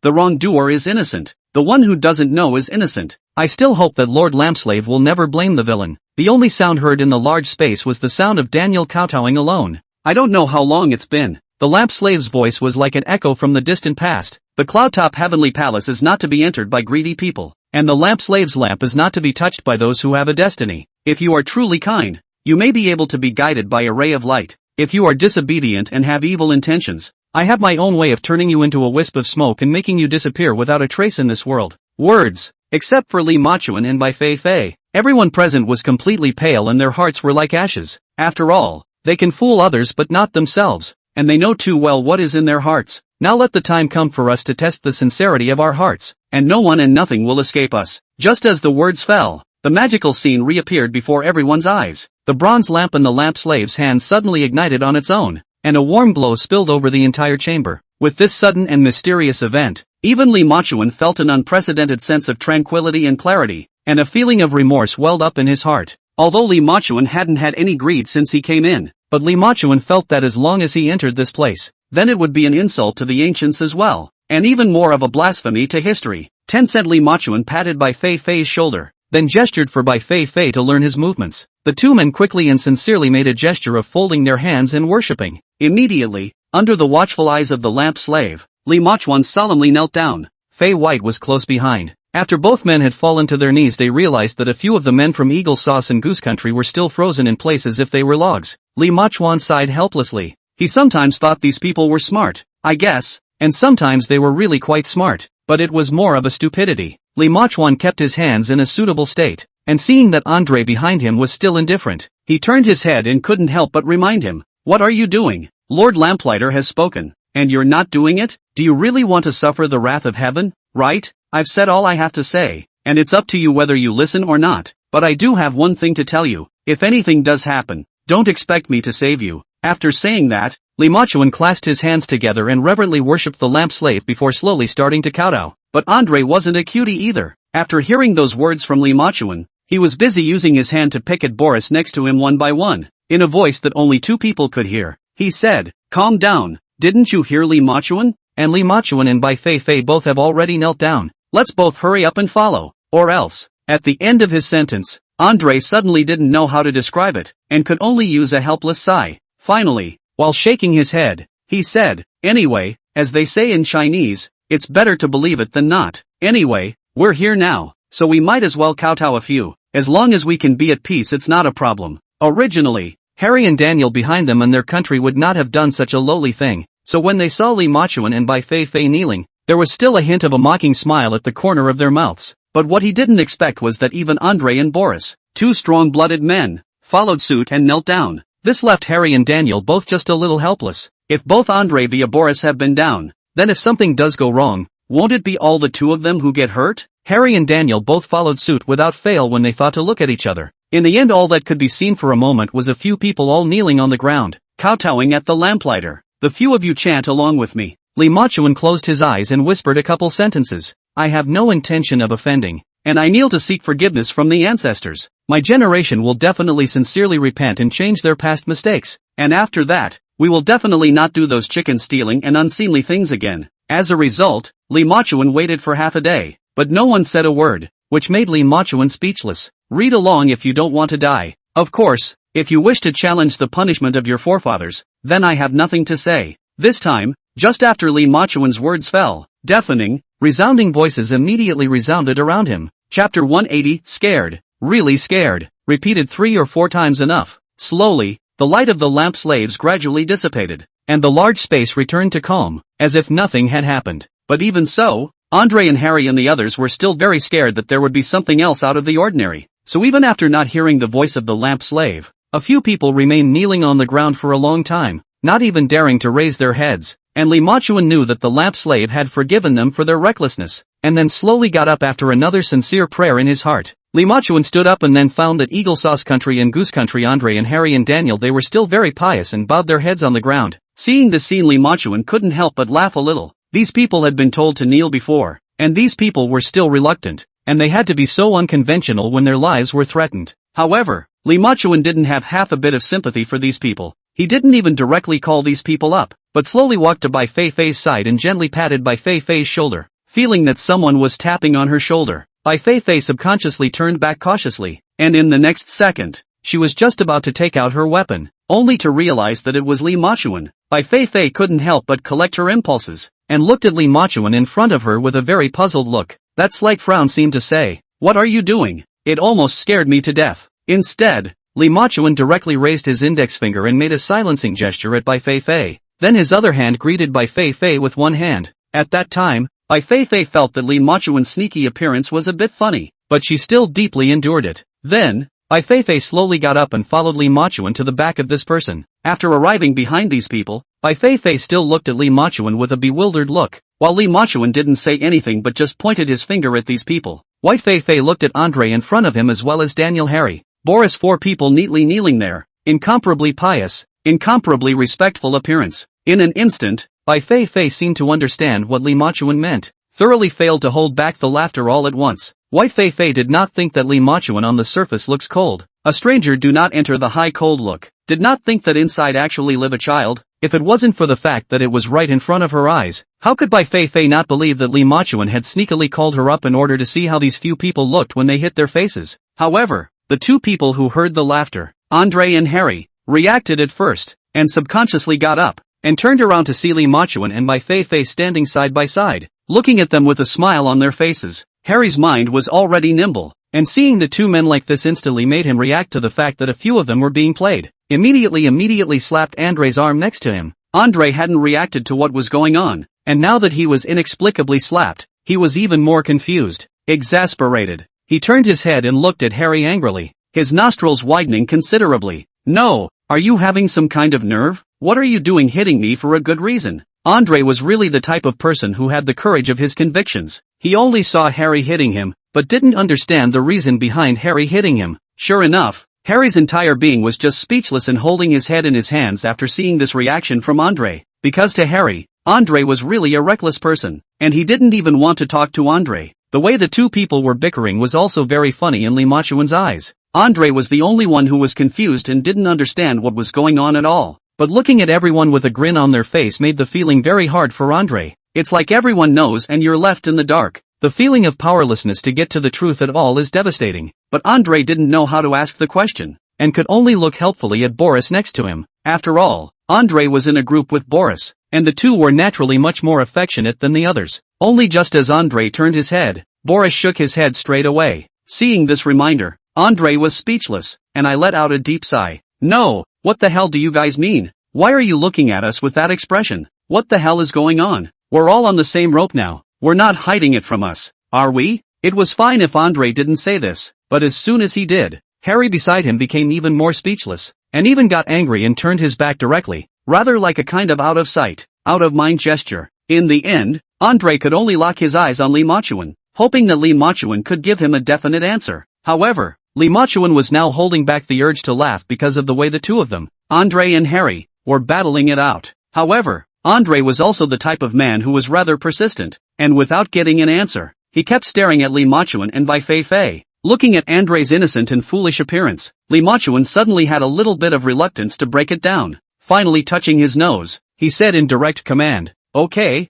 the wrongdoer is innocent. The one who doesn't know is innocent. I still hope that Lord Lampslave will never blame the villain." The only sound heard in the large space was the sound of Daniel kowtowing alone. "I don't know how long it's been." The lamp slave's voice was like an echo from the distant past. "The cloud-top heavenly palace is not to be entered by greedy people, and the lamp slave's lamp is not to be touched by those who have a destiny. If you are truly kind, you may be able to be guided by a ray of light. If you are disobedient and have evil intentions, I have my own way of turning you into a wisp of smoke and making you disappear without a trace in this world." Words. Except for Lee Machuan and Bai Feifei, everyone present was completely pale and their hearts were like ashes. After all, they can fool others but not themselves, and they know too well what is in their hearts. Now let the time come for us to test the sincerity of our hearts, and no one and nothing will escape us. Just as the words fell, the magical scene reappeared before everyone's eyes. The bronze lamp in the lamp slave's hand suddenly ignited on its own, and a warm glow spilled over the entire chamber. With this sudden and mysterious event, even Lee Machuan felt an unprecedented sense of tranquility and clarity, and a feeling of remorse welled up in his heart. Although Lee Machuan hadn't had any greed since he came in, but Lee Machuan felt that as long as he entered this place, then it would be an insult to the ancients as well, and even more of a blasphemy to history. 10 cent Lee Machuan patted Bai Feifei's shoulder. then gestured for Bai Feifei to learn his movements. The two men quickly and sincerely made a gesture of folding their hands and worshipping. Immediately, under the watchful eyes of the lamp slave, Li Machuan solemnly knelt down. Fei White was close behind. After both men had fallen to their knees, they realized that a few of the men from Eagle Sauce and Goose Country were still frozen in place as if they were logs. Li Machuan sighed helplessly. He sometimes thought these people were smart, I guess, and sometimes they were really quite smart, but it was more of a stupidity. Li Machuan kept his hands in a suitable state, and seeing that Andre behind him was still indifferent, he turned his head and couldn't help but remind him. What are you doing? Lord Lamplighter has spoken, and you're not doing it? Do you really want to suffer the wrath of heaven? Right? I've said all I have to say, and it's up to you whether you listen or not, but I do have one thing to tell you. If anything does happen, don't expect me to save you. After saying that, Li Machuan clasped his hands together and reverently worshipped the lamp slave before slowly starting to kowtow. But Andre wasn't a cutie either. After hearing those words from Li Machuan, he was busy using his hand to pick at Boris next to him one by one. In a voice that only two people could hear, he said, "Calm down, didn't you hear Li Machuan? And Li Machuan and Bai Feifei both have already knelt down. Let's both hurry up and follow, or else." At the end of his sentence, Andre suddenly didn't know how to describe it, and could only use a helpless sigh. Finally, while shaking his head, he said, "Anyway, as they say in Chinese, it's better to believe it than not. Anyway, we're here now, so we might as well kowtow a few. As long as we can be at peace, it's not a problem." Originally, Harry and Daniel behind them and their country would not have done such a lowly thing, so when they saw Li Machuan and Bai Feifei kneeling, there was still a hint of a mocking smile at the corner of their mouths. But what he didn't expect was that even Andre and Boris, two strong-blooded men, followed suit and knelt down. This left Harry and Daniel both just a little helpless. If both Andre via Boris have been down, then if something does go wrong, won't it be all the two of them who get hurt? Harry and Daniel both followed suit without fail when they thought to look at each other. In the end, all that could be seen for a moment was a few people all kneeling on the ground, kowtowing at the lamplighter. "The few of you chant along with me." Li Machuan closed his eyes and whispered a couple sentences. "I have no intention of offending, and I kneel to seek forgiveness from the ancestors. My generation will definitely sincerely repent and change their past mistakes, and after that, we will definitely not do those chicken stealing and unseemly things again." As a result, Li Machuan waited for half a day, but no one said a word, which made Li Machuan speechless. Read along if you don't want to die. Of course, if you wish to challenge the punishment of your forefathers, then I have nothing to say. This time, just after Li Machuan's words fell, deafening, resounding voices immediately resounded around him. Chapter 180, Scared, Really Scared, repeated 3 or 4 times enough. Slowly, the light of the lamp slaves gradually dissipated, and the large space returned to calm, as if nothing had happened. But even so, Andre and Harry and the others were still very scared that there would be something else out of the ordinary. So even after not hearing the voice of the lamp slave, a few people remained kneeling on the ground for a long time, not even daring to raise their heads, and Li Machuan knew that the lamp slave had forgiven them for their recklessness, and then slowly got up after another sincere prayer in his heart. Li Machuan stood up and then found that Eagle Sauce Country and Goose Country, Andre and Harry and Daniel, they were still very pious and bowed their heads on the ground. Seeing this scene, Li Machuan couldn't help but laugh a little. These people had been told to kneel before, and these people were still reluctant, and they had to be so unconventional when their lives were threatened. However, Li Machuan didn't have half a bit of sympathy for these people. He didn't even directly call these people up, but slowly walked to Bai Feifei's side and gently patted Bai Feifei's shoulder. Feeling that someone was tapping on her shoulder, Bai Feifei subconsciously turned back cautiously, and in the next second, she was just about to take out her weapon, only to realize that it was Li Machuan. Bai Feifei couldn't help but collect her impulses, and looked at Li Machuan in front of her with a very puzzled look. That slight frown seemed to say, "What are you doing? It almost scared me to death." Instead, Li Machuan directly raised his index finger and made a silencing gesture at Bai Feifei. Then his other hand greeted Bai Feifei with one hand. At that time, Bai Feifei felt that Li Machuan's sneaky appearance was a bit funny, but she still deeply endured it. Then, Bai Feifei slowly got up and followed Li Machuan to the back of this person. After arriving behind these people, Bai Feifei still looked at Li Machuan with a bewildered look, while Li Machuan didn't say anything but just pointed his finger at these people. Bai Feifei looked at Andre in front of him as well as Daniel, Harry, Boris, 4 people neatly kneeling there, incomparably pious, incomparably respectful appearance. In an instant, Bai Feifei seemed to understand what Li Machuan meant, thoroughly failed to hold back the laughter all at once. Bai Feifei did not think that Li Machuan on the surface looks cold. A stranger do not enter the high cold look. Did not think that inside actually live a child. If it wasn't for the fact that it was right in front of her eyes, how could Bai Feifei not believe that Li Machuan had sneakily called her up in order to see how these few people looked when they hit their faces? However, the two people who heard the laughter, Andre and Harry, reacted at first, and subconsciously got up, and turned around to see Li Machuan and Bai Feifei standing side by side, looking at them with a smile on their faces. Harry's mind was already nimble, and seeing the two men like this instantly made him react to the fact that a few of them were being played. Immediately slapped Andre's arm next to him. Andre hadn't reacted to what was going on, and now that he was inexplicably slapped, he was even more confused, exasperated. He turned his head and looked at Harry angrily, his nostrils widening considerably. No, are you having some kind of nerve? What are you doing hitting me for a good reason? Andre was really the type of person who had the courage of his convictions. He only saw Harry hitting him, but didn't understand the reason behind Harry hitting him. Sure enough, Harry's entire being was just speechless and holding his head in his hands after seeing this reaction from Andre, because to Harry, Andre was really a reckless person, and he didn't even want to talk to Andre. The way the two people were bickering was also very funny in Li Machuan's eyes. Andre was the only one who was confused and didn't understand what was going on at all. But looking at everyone with a grin on their face made the feeling very hard for Andre. It's like everyone knows and you're left in the dark. The feeling of powerlessness to get to the truth at all is devastating. But Andre didn't know how to ask the question, and could only look helpfully at Boris next to him. After all, Andre was in a group with Boris, and the two were naturally much more affectionate than the others. Only just as Andre turned his head, Boris shook his head straight away. Seeing this reminder, Andre was speechless, and I let out a deep sigh. No, what the hell do you guys mean? Why are you looking at us with that expression? What the hell is going on? We're all on the same rope now. We're not hiding it from us, are we? It was fine if Andre didn't say this, but as soon as he did, Harry beside him became even more speechless, and even got angry and turned his back directly, rather like a kind of out of sight, out of mind gesture. In the end, Andre could only lock his eyes on Li Machuan, hoping that Li Machuan could give him a definite answer. However, Li Machuan was now holding back the urge to laugh because of the way the two of them, Andre and Harry, were battling it out. However, Andre was also the type of man who was rather persistent, and without getting an answer, he kept staring at Li Machuan and Bai Feifei. Looking at Andre's innocent and foolish appearance, Li Machuan suddenly had a little bit of reluctance to break it down. Finally touching his nose, he said in direct command, Okay,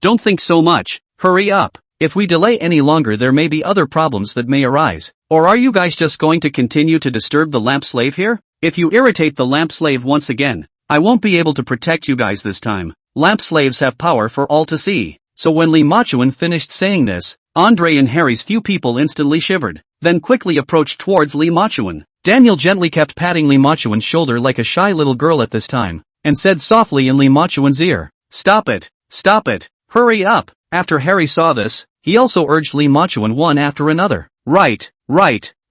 don't think so much, hurry up. If we delay any longer there may be other problems that may arise. Or are you guys just going to continue to disturb the lamp slave here? If you irritate the lamp slave once again, I won't be able to protect you guys this time. Lamp slaves have power for all to see. So when Li Machuan finished saying this, Andre and Harry's few people instantly shivered, then quickly approached towards Li Machuan. Daniel gently kept patting Li Machuan's shoulder like a shy little girl at this time, and said softly in Li Machuan's ear, Stop it, hurry up. After Harry saw this, he also urged Li Machuan one after another. Right,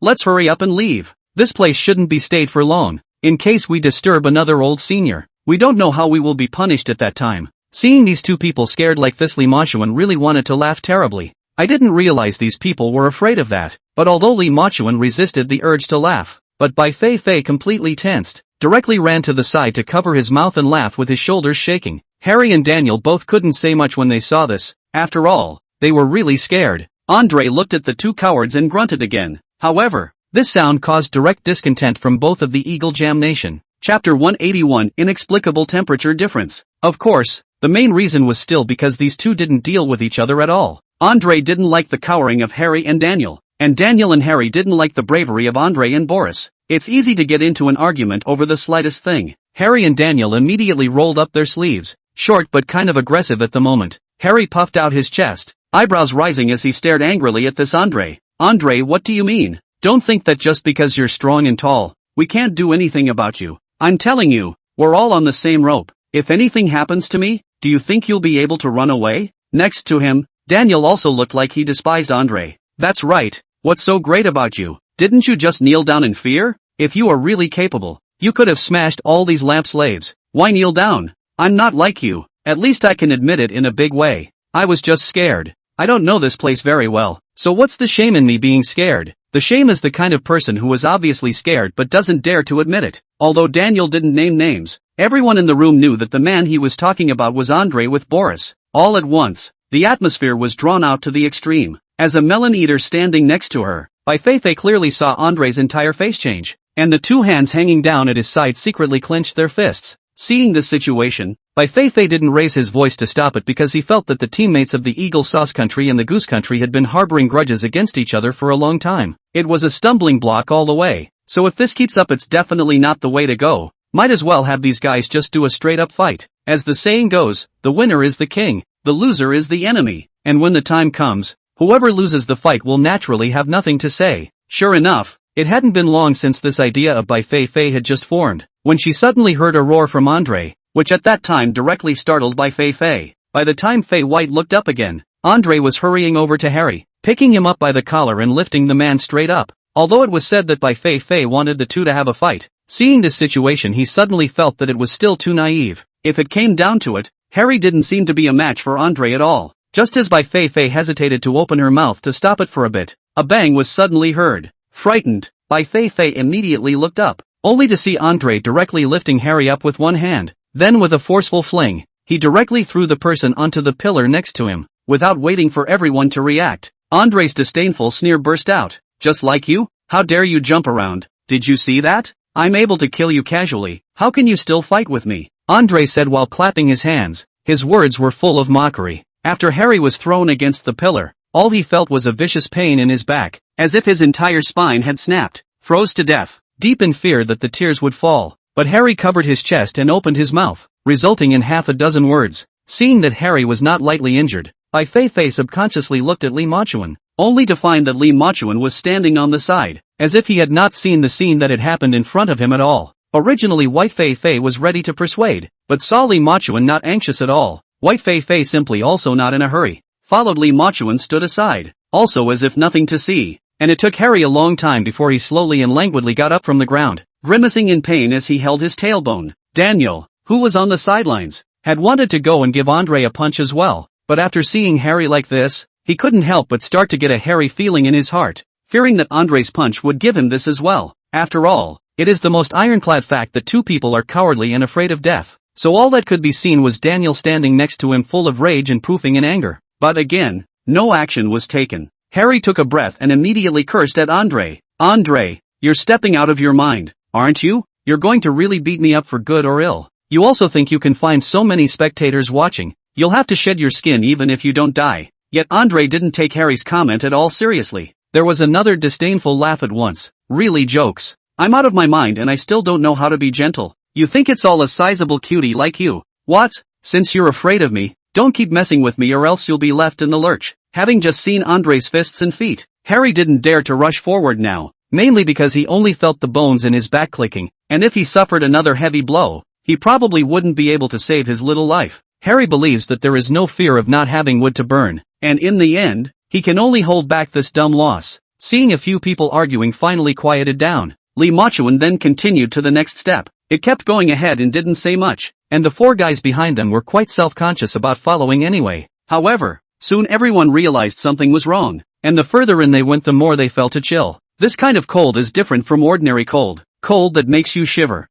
let's hurry up and leave. This place shouldn't be stayed for long. In case we disturb another old senior, we don't know how we will be punished at that time. Seeing these two people scared like this, Li Machuan really wanted to laugh terribly. I didn't realize these people were afraid of that. But although Li Machuan resisted the urge to laugh, but Bai Feifei completely tensed, directly ran to the side to cover his mouth and laugh with his shoulders shaking. Harry and Daniel both couldn't say much when they saw this. After all, they were really scared. Andre looked at the two cowards and grunted again. However, this sound caused direct discontent from both of the Eagle Jam Nation. Chapter 181 Inexplicable Temperature Difference. Of course, the main reason was still because these two didn't deal with each other at all. Andre didn't like the cowering of Harry and Daniel and Harry didn't like the bravery of Andre and Boris. It's easy to get into an argument over the slightest thing. Harry and Daniel immediately rolled up their sleeves, short but kind of aggressive at the moment. Harry puffed out his chest, eyebrows rising as he stared angrily at this Andre. Andre, what do you mean? Don't think that just because you're strong and tall, we can't do anything about you. I'm telling you, we're all on the same rope. If anything happens to me, do you think you'll be able to run away? Next to him, Daniel also looked like he despised Andre. That's right, what's so great about you? Didn't you just kneel down in fear? If you are really capable, you could have smashed all these lamp slaves. Why kneel down? I'm not like you. At least I can admit it in a big way. I was just scared. I don't know this place very well. So what's the shame in me being scared? The shame is the kind of person who is obviously scared but doesn't dare to admit it. Although Daniel didn't name names, everyone in the room knew that the man he was talking about was Andre with Boris. All at once, the atmosphere was drawn out to the extreme. As a melon eater standing next to her, Bai Feifei clearly saw Andre's entire face change, and the two hands hanging down at his side secretly clenched their fists. Seeing this situation, Bai Feifei didn't raise his voice to stop it because he felt that the teammates of the Eagle Sauce Country and the Goose Country had been harboring grudges against each other for a long time. It was a stumbling block all the way, so if this keeps up it's definitely not the way to go. Might as well have these guys just do a straight-up fight. As the saying goes, the winner is the king, the loser is the enemy, and when the time comes, whoever loses the fight will naturally have nothing to say. Sure enough, it hadn't been long since this idea of Bai Feifei had just formed, when she suddenly heard a roar from Andre, which at that time directly startled Bai Feifei. By the time Fei White looked up again, Andre was hurrying over to Harry, picking him up by the collar and lifting the man straight up. Although it was said that Bai Feifei wanted the two to have a fight, seeing this situation he suddenly felt that it was still too naive. If it came down to it, Harry didn't seem to be a match for Andre at all. Just as Bai Feifei hesitated to open her mouth to stop it for a bit, a bang was suddenly heard. Frightened, Bai Feifei immediately looked up, only to see Andre directly lifting Harry up with one hand. Then with a forceful fling, he directly threw the person onto the pillar next to him. Without waiting for everyone to react, Andre's disdainful sneer burst out. Just like you? How dare you jump around? Did you see that? I'm able to kill you casually, how can you still fight with me? Andre said while clapping his hands. His words were full of mockery. After Harry was thrown against the pillar, all he felt was a vicious pain in his back, as if his entire spine had snapped, froze to death, deep in fear that the tears would fall. But Harry covered his chest and opened his mouth, resulting in half a dozen words. Seeing that Harry was not lightly injured, Bai Feifei subconsciously looked at Li Machuan, only to find that Li Machuan was standing on the side, as if he had not seen the scene that had happened in front of him at all. Originally Bai Feifei was ready to persuade, but saw Li Machuan not anxious at all. Bai Feifei simply also not in a hurry, followed Li Machuan stood aside, also as if nothing to see, and it took Harry a long time before he slowly and languidly got up from the ground, grimacing in pain as he held his tailbone. Daniel, who was on the sidelines, had wanted to go and give Andre a punch as well, but after seeing Harry like this, he couldn't help but start to get a hairy feeling in his heart, fearing that Andre's punch would give him this as well. After all, it is the most ironclad fact that two people are cowardly and afraid of death, so all that could be seen was Daniel standing next to him full of rage and poofing in anger. But again, no action was taken. Harry took a breath and immediately cursed at Andre. Andre, you're stepping out of your mind, aren't you? You're going to really beat me up for good or ill. You also think you can find so many spectators watching, you'll have to shed your skin even if you don't die. Yet Andre didn't take Harry's comment at all seriously. There was another disdainful laugh at once. Really jokes. I'm out of my mind and I still don't know how to be gentle. You think it's all a sizable cutie like you. What? Since you're afraid of me, don't keep messing with me or else you'll be left in the lurch. Having just seen Andre's fists and feet, Harry didn't dare to rush forward now, mainly because he only felt the bones in his back clicking, and if he suffered another heavy blow, he probably wouldn't be able to save his little life. Harry believes that there is no fear of not having wood to burn, and in the end, he can only hold back this dumb loss. Seeing a few people arguing finally quieted down, Li Machuan then continued to the next step. It kept going ahead and didn't say much, and the four guys behind them were quite self-conscious about following anyway. However, soon everyone realized something was wrong, and the further in they went the more they felt a chill. This kind of cold is different from ordinary cold, cold that makes you shiver,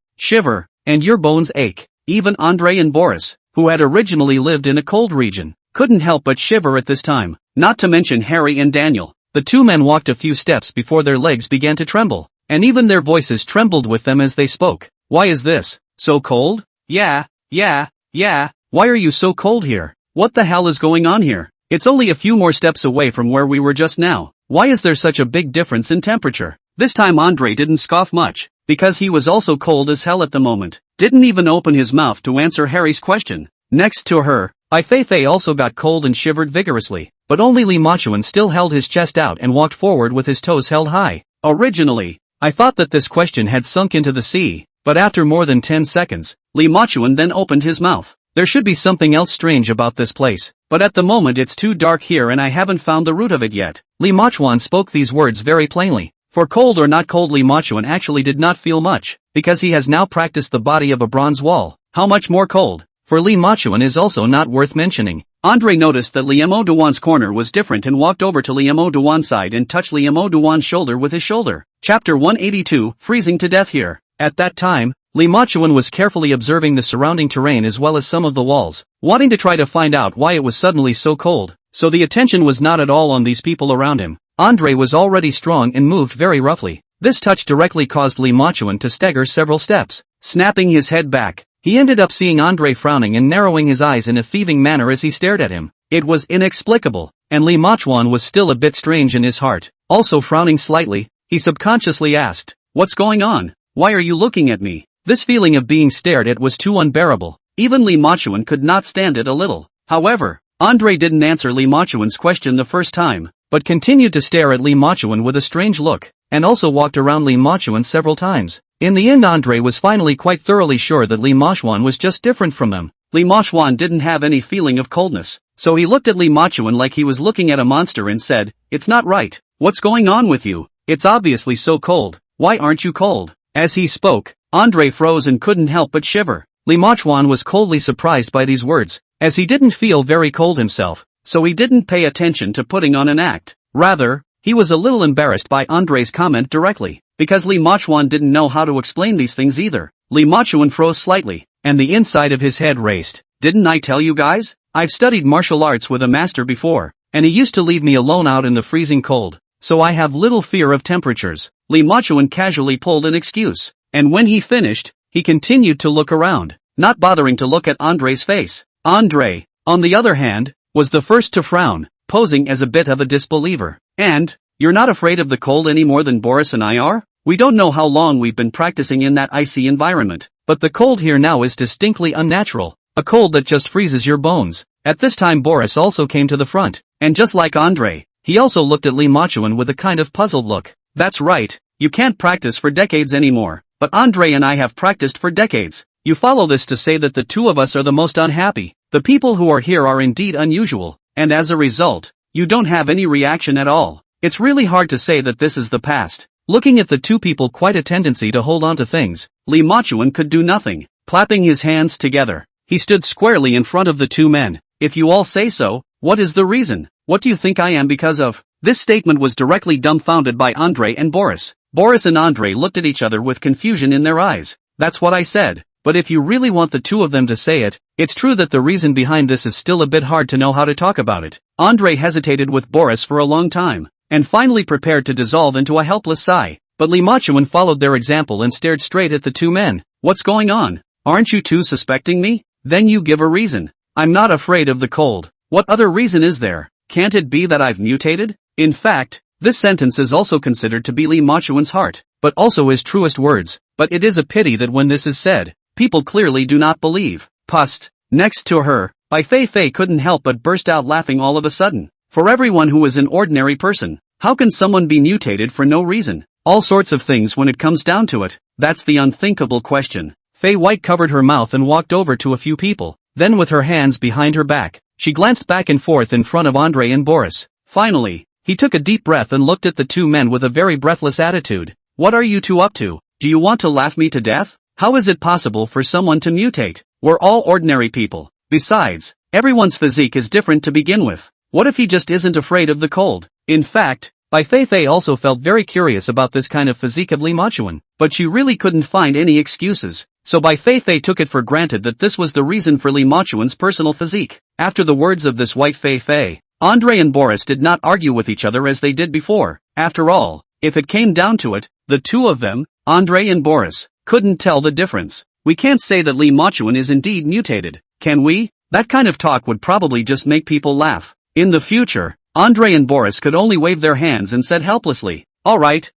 and your bones ache. Even Andre and Boris, who had originally lived in a cold region, couldn't help but shiver at this time, not to mention Harry and Daniel. The two men walked a few steps before their legs began to tremble, and even their voices trembled with them as they spoke. Why is this so cold? Yeah. Why are you so cold here? What the hell is going on here? It's only a few more steps away from where we were just now. Why is there such a big difference in temperature? This time Andre didn't scoff much, because he was also cold as hell at the moment. Didn't even open his mouth to answer Harry's question. Next to her, Bai Feifei also got cold and shivered vigorously, but only Li Machuan still held his chest out and walked forward with his toes held high. Originally, I thought that this question had sunk into the sea, but after more than 10 seconds, Li Machuan then opened his mouth. There should be something else strange about this place, but at the moment it's too dark here and I haven't found the root of it yet. Li Machuan spoke these words very plainly. For cold or not cold, Li Machuan actually did not feel much, because he has now practiced the body of a bronze wall. How much more cold? For Li Machuan is also not worth mentioning. Andre noticed that Liemo Duan's corner was different and walked over to Liemo Duan's side and touched Liemo Duan's shoulder with his shoulder. Chapter 182, Freezing to Death here. At that time, Li Machuan was carefully observing the surrounding terrain as well as some of the walls, wanting to try to find out why it was suddenly so cold. so the attention was not at all on these people around him. Andre was already strong and moved very roughly. This touch directly caused Lee Ma-chuan to stagger several steps. Snapping his head back, he ended up seeing Andre frowning and narrowing his eyes in a thieving manner as he stared at him. It was inexplicable, and Lee Ma-chuan was still a bit strange in his heart. Also frowning slightly, he subconsciously asked, "What's going on? Why are you looking at me?" This feeling of being stared at was too unbearable. Even Lee Ma-chuan could not stand it a little. However, Andre didn't answer Lee Ma-chuan's question the first time, but continued to stare at Lee Ma-chuan with a strange look, and also walked around Lee Ma-chuan several times. In the end, Andre was finally quite thoroughly sure that Lee Ma-chuan was just different from them. Lee Ma-chuan didn't have any feeling of coldness, so he looked at Lee Ma-chuan like he was looking at a monster and said, "It's not right. What's going on with you? It's obviously so cold. Why aren't you cold?" As he spoke, Andre froze and couldn't help but shiver. Lee Ma-chuan was coldly surprised by these words, as he didn't feel very cold himself, so he didn't pay attention to putting on an act. Rather, he was a little embarrassed by Andre's comment directly, because Lee Ma-chuan didn't know how to explain these things either. Lee Ma-chuan froze slightly, and the inside of his head raced. "Didn't I tell you guys? I've studied martial arts with a master before, and he used to leave me alone out in the freezing cold, so I have little fear of temperatures." Lee Ma-chuan casually pulled an excuse, and when he finished, he continued to look around, not bothering to look at Andre's face. Andre, on the other hand, was the first to frown, posing as a bit of a disbeliever. "And, you're not afraid of the cold any more than Boris and I are? We don't know how long we've been practicing in that icy environment, but the cold here now is distinctly unnatural, a cold that just freezes your bones." At this time Boris also came to the front, and just like Andre, he also looked at Lee Ma-chuan with a kind of puzzled look. "That's right, you can't practice for decades anymore, but Andre and I have practiced for decades. You follow this to say that the two of us are the most unhappy. The people who are here are indeed unusual, and as a result, you don't have any reaction at all. It's really hard to say that this is the past." Looking at the two people, quite a tendency to hold on to things, Lee Ma-chuan could do nothing. Clapping his hands together, he stood squarely in front of the two men. "If you all say so, what is the reason? What do you think I am because of?" This statement was directly dumbfounded by Andre and Boris. Boris and Andre looked at each other with confusion in their eyes. "That's what I said. But if you really want the two of them to say it, it's true that the reason behind this is still a bit hard to know how to talk about it." Andre hesitated with Boris for a long time, and finally prepared to dissolve into a helpless sigh. But Lee Ma-chuan followed their example and stared straight at the two men. "What's going on? Aren't you two suspecting me? Then you give a reason." "I'm not afraid of the cold. What other reason is there? Can't it be that I've mutated?" In fact, this sentence is also considered to be Lee Ma-chuan's heart, but also his truest words. But it is a pity that when this is said, people clearly do not believe. Pust. Next to her, Bai Feifei couldn't help but burst out laughing all of a sudden. For everyone who is an ordinary person, how can someone be mutated for no reason? All sorts of things when it comes down to it. That's the unthinkable question. Fei White covered her mouth and walked over to a few people. Then with her hands behind her back, she glanced back and forth in front of Andre and Boris. Finally, he took a deep breath and looked at the two men with a very breathless attitude. "What are you two up to? Do you want to laugh me to death? How is it possible for someone to mutate? We're all ordinary people. Besides, everyone's physique is different to begin with. What if he just isn't afraid of the cold?" In fact, Bai Feifei also felt very curious about this kind of physique of Lee Ma-chuan, but she really couldn't find any excuses, so Bai Feifei took it for granted that this was the reason for Lee Ma-chuan's personal physique. After the words of this White Feifei, Andre and Boris did not argue with each other as they did before. After all, if it came down to it, the two of them, Andre and Boris, couldn't tell the difference. We can't say that Lee Ma-chuan is indeed mutated, can we? That kind of talk would probably just make people laugh. In the future, Andre and Boris could only wave their hands and said helplessly, all right,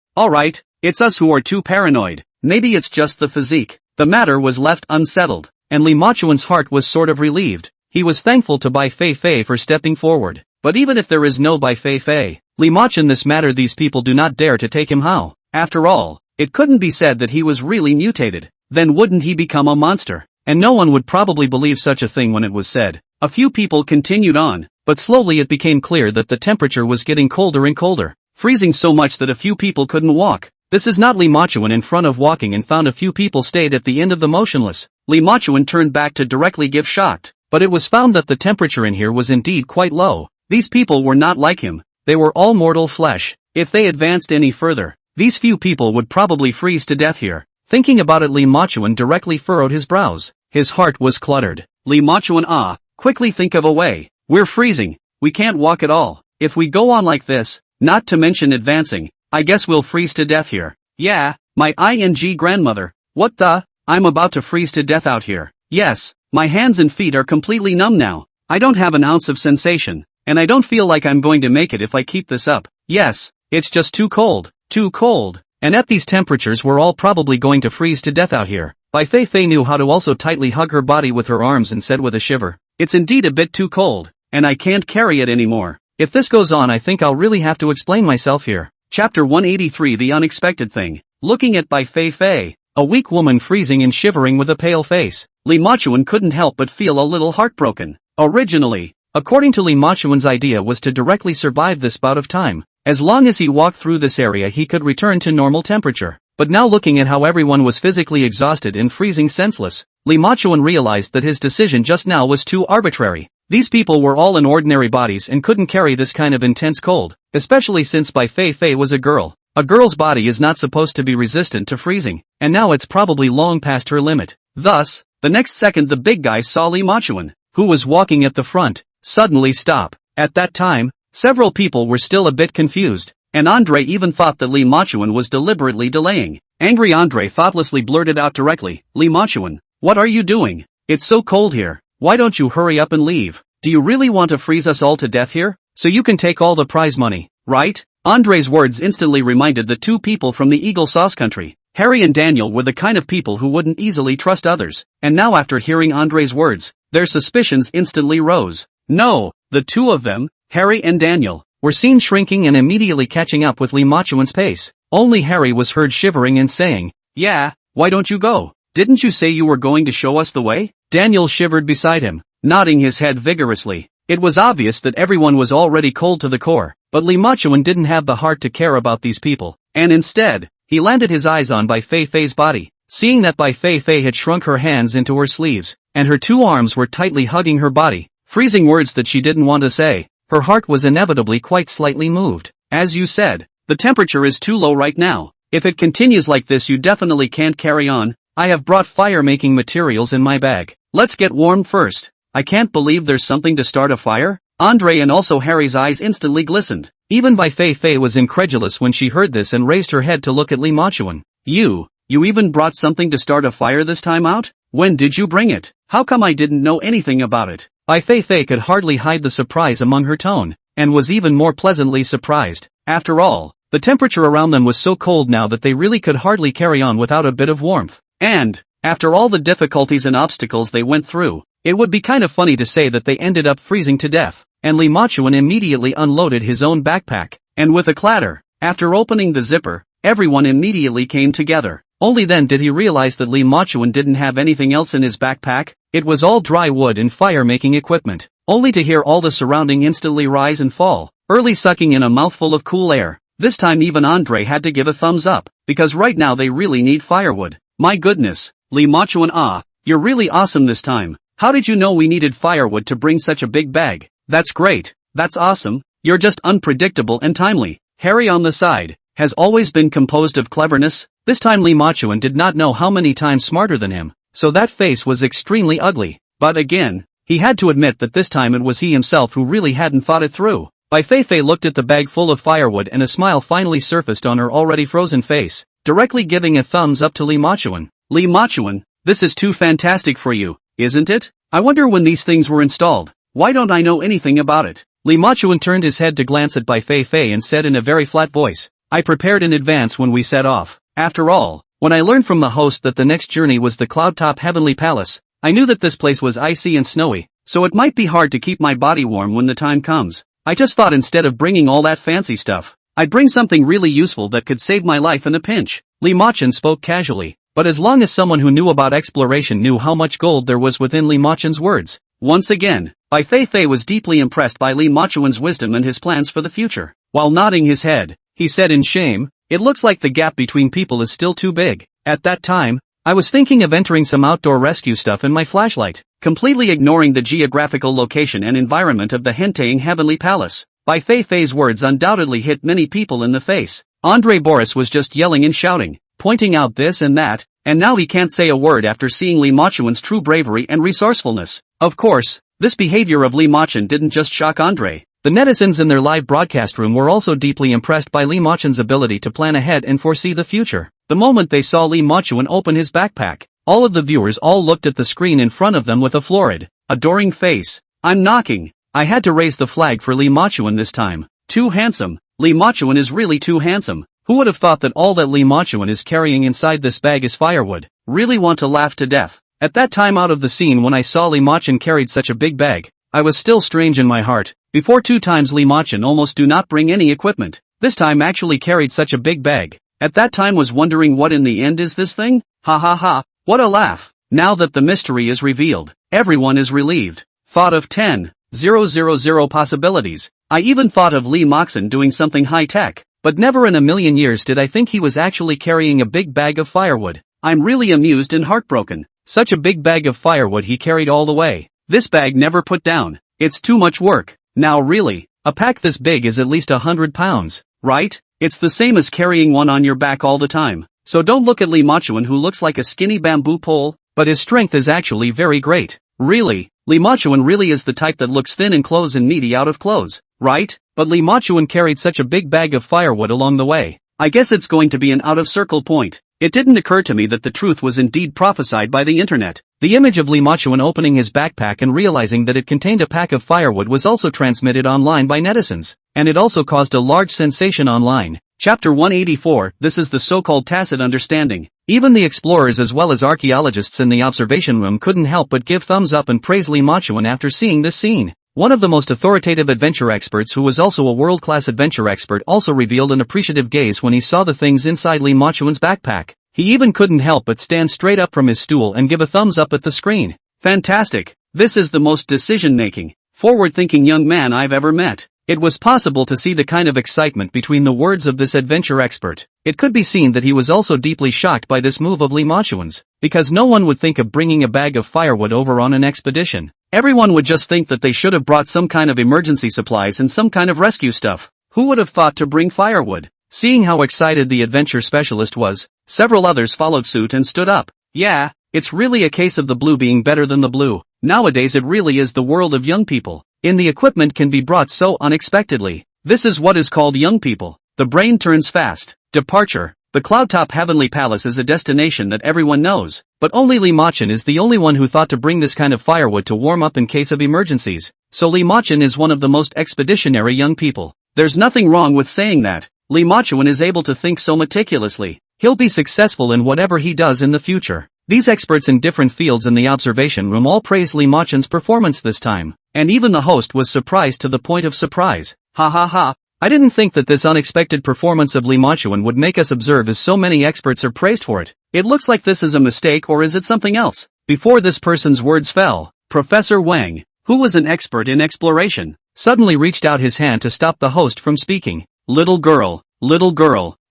it's us who are too paranoid. Maybe it's just the physique." The matter was left unsettled, and Lee Ma-chuan's heart was sort of relieved. He was thankful to Bai Feifei for stepping forward. But even if there is no Bai Feifei, Lee Ma-chuan, this matter, these people do not dare to take him how. After all, it couldn't be said that he was really mutated. Then wouldn't he become a monster? And no one would probably believe such a thing when it was said. A few people continued on, but slowly it became clear that the temperature was getting colder and colder, freezing so much that a few people couldn't walk. This is not Lee Ma-chuan in front of walking and found a few people stayed at the end of the motionless. Lee Ma-chuan turned back to directly give shocked, but it was found that the temperature in here was indeed quite low. These people were not like him, they were all mortal flesh. If they advanced any further, these few people would probably freeze to death here. Thinking about it, Lee Ma-chuan directly furrowed his brows. His heart was cluttered. Lee Ma-chuan, quickly think of a way. We're freezing. we can't walk at all. If we go on like this, not to mention advancing, I guess we'll freeze to death here. Yeah, my ing grandmother, what the? I'm about to freeze to death out here. Yes, my hands and feet are completely numb now. I don't have an ounce of sensation, and I don't feel like I'm going to make it if I keep this up. Yes, it's just too cold, too cold. And at these temperatures we're all probably going to freeze to death out here. Bai Feifei knew how to also tightly hug her body with her arms and said with a shiver, it's indeed a bit too cold, and I can't carry it anymore. If this goes on I think I'll really have to explain myself here. Chapter 183 The Unexpected Thing. Looking at Bai Feifei, a weak woman freezing and shivering with a pale face, Li Machuan couldn't help but feel a little heartbroken. Originally, according to Li Machuan's idea was to directly survive this bout of time. As long as he walked through this area he could return to normal temperature. But now looking at how everyone was physically exhausted and freezing senseless, Li Machuan realized that his decision just now was too arbitrary. These people were all in ordinary bodies and couldn't carry this kind of intense cold, especially since Bai Feifei was a girl. A girl's body is not supposed to be resistant to freezing, and now it's probably long past her limit. Thus, the next second the big guy saw Li Machuan, who was walking at the front, suddenly stop. At that time, several people were still a bit confused, and Andre even thought that Li Machuan was deliberately delaying. Angry Andre thoughtlessly blurted out directly, Li Machuan, what are you doing? It's so cold here, why don't you hurry up and leave? Do you really want to freeze us all to death here? So you can take all the prize money, right? Andre's words instantly reminded the two people from the Eagle Sauce country. Harry and Daniel were the kind of people who wouldn't easily trust others, and now after hearing Andre's words, their suspicions instantly rose. No, the two of them, Harry and Daniel, were seen shrinking and immediately catching up with Li Machuan's pace. Only Harry was heard shivering and saying, yeah, why don't you go? Didn't you say you were going to show us the way? Daniel shivered beside him, nodding his head vigorously. It was obvious that everyone was already cold to the core, but Li Machuan didn't have the heart to care about these people, and instead, he landed his eyes on Bai Feifei's body. Seeing that Bai Feifei had shrunk her hands into her sleeves, and her two arms were tightly hugging her body, freezing words that she didn't want to say, her heart was inevitably quite slightly moved. As you said, the temperature is too low right now. If it continues like this you definitely can't carry on. I have brought fire-making materials in my bag. Let's get warm first. I can't believe there's something to start a fire? Andre and also Harry's eyes instantly glistened. Even Bai Feifei was incredulous when she heard this and raised her head to look at Li Machuan. You even brought something to start a fire this time out? When did you bring it? How come I didn't know anything about it? Bai Feifei could hardly hide the surprise among her tone, and was even more pleasantly surprised. After all, the temperature around them was so cold now that they really could hardly carry on without a bit of warmth. And, after all the difficulties and obstacles they went through, it would be kind of funny to say that they ended up freezing to death. And Li Machuan immediately unloaded his own backpack, and with a clatter, after opening the zipper, everyone immediately came together. Only then did he realize that Li Machuan didn't have anything else in his backpack. It was all dry wood and fire-making equipment, only to hear all the surrounding instantly rise and fall, early sucking in a mouthful of cool air. This time even Andre had to give a thumbs up, because right now they really need firewood. My goodness, Li Machuan, you're really awesome this time. How did you know we needed firewood to bring such a big bag? That's great, that's awesome, you're just unpredictable and timely. Harry on the side, has always been composed of cleverness. This time Li Machuan did not know how many times smarter than him, so that face was extremely ugly. But again, he had to admit that this time it was he himself who really hadn't thought it through. Bai Feifei looked at the bag full of firewood and a smile finally surfaced on her already frozen face, directly giving a thumbs up to Li Machuan. Li Machuan, this is too fantastic for you, isn't it? I wonder when these things were installed. Why don't I know anything about it? Li Machuan turned his head to glance at Bai Feifei and said in a very flat voice, I prepared in advance when we set off. After all, when I learned from the host that the next journey was the Cloudtop Heavenly Palace, I knew that this place was icy and snowy, so it might be hard to keep my body warm when the time comes. I just thought instead of bringing all that fancy stuff, I'd bring something really useful that could save my life in a pinch. Li Machuan spoke casually, but as long as someone who knew about exploration knew how much gold there was within Li Machuan's words. Once again, Bai Feifei was deeply impressed by Li Machuan's wisdom and his plans for the future. While nodding his head, he said in shame, it looks like the gap between people is still too big. At that time, I was thinking of entering some outdoor rescue stuff in my flashlight, completely ignoring the geographical location and environment of the Henteing Heavenly Palace. Bai Feifei's words undoubtedly hit many people in the face. Andre Boris was just yelling and shouting, pointing out this and that, and now he can't say a word after seeing Li Machuan's true bravery and resourcefulness. Of course, this behavior of Li Machuan didn't just shock Andre, The netizens in their live broadcast room were also deeply impressed by Lee Machun's ability to plan ahead and foresee the future. The moment they saw Lee Machun open his backpack, all of the viewers all looked at the screen in front of them with a florid, adoring face. I'm knocking. I had to raise the flag for Lee Machun this time. Too handsome. Lee Machun is really too handsome. Who would have thought that all that Lee Machun is carrying inside this bag is firewood? Really want to laugh to death. At that time out of the scene when I saw Lee Machun carried such a big bag, I was still strange in my heart. Before 2 times Lee Machun almost do not bring any equipment. This time actually carried such a big bag. At that time was wondering what in the end is this thing? Ha ha ha, what a laugh. Now that the mystery is revealed, everyone is relieved. Thought of 10,000 possibilities. I even thought of Lee Machun doing something high-tech, but never in a million years did I think he was actually carrying a big bag of firewood. I'm really amused and heartbroken. Such a big bag of firewood he carried all the way. This bag never put down. It's too much work. Now really, a pack this big is at least 100 pounds, right? It's the same as carrying one on your back all the time. So don't look at Lee Machun who looks like a skinny bamboo pole, but his strength is actually very great. Really, Lee Machun really is the type that looks thin in clothes and meaty out of clothes, right? But Lee Machun carried such a big bag of firewood along the way. I guess it's going to be an out-of-circle point. It didn't occur to me that the truth was indeed prophesied by the internet. The image of Lee Machun opening his backpack and realizing that it contained a pack of firewood was also transmitted online by netizens, and it also caused a large sensation online. Chapter 184, this is the so-called tacit understanding. Even the explorers as well as archaeologists in the observation room couldn't help but give thumbs up and praise Lee Machun after seeing this scene. One of the most authoritative adventure experts who was also a world-class adventure expert also revealed an appreciative gaze when he saw the things inside Lee Machun's backpack. He even couldn't help but stand straight up from his stool and give a thumbs up at the screen. Fantastic. This is the most decision-making, forward-thinking young man I've ever met. It was possible to see the kind of excitement between the words of this adventure expert. It could be seen that he was also deeply shocked by this move of Lee Machun's, because no one would think of bringing a bag of firewood over on an expedition. Everyone would just think that they should have brought some kind of emergency supplies and some kind of rescue stuff. Who would have thought to bring firewood? Seeing how excited the adventure specialist was, several others followed suit and stood up. Yeah, it's really a case of the blue being better than the blue. Nowadays it really is the world of young people. The equipment can be brought so unexpectedly. This is what is called young people. The brain turns fast. Departure. The Cloudtop Heavenly Palace is a destination that everyone knows, but only Lee Machun is the only one who thought to bring this kind of firewood to warm up in case of emergencies. So Lee Machun is one of the most expeditionary young people. There's nothing wrong with saying that. Lee Machun is able to think so meticulously. He'll be successful in whatever he does in the future. These experts in different fields in the observation room all praised Lee Machun's performance this time, and even the host was surprised to the point of surprise. Ha ha ha. I didn't think that this unexpected performance of Lee Machun would make us observe as so many experts are praised for it. It looks like this is a mistake, or is it something else? Before this person's words fell, Professor Wang, who was an expert in exploration, suddenly reached out his hand to stop the host from speaking. Little girl,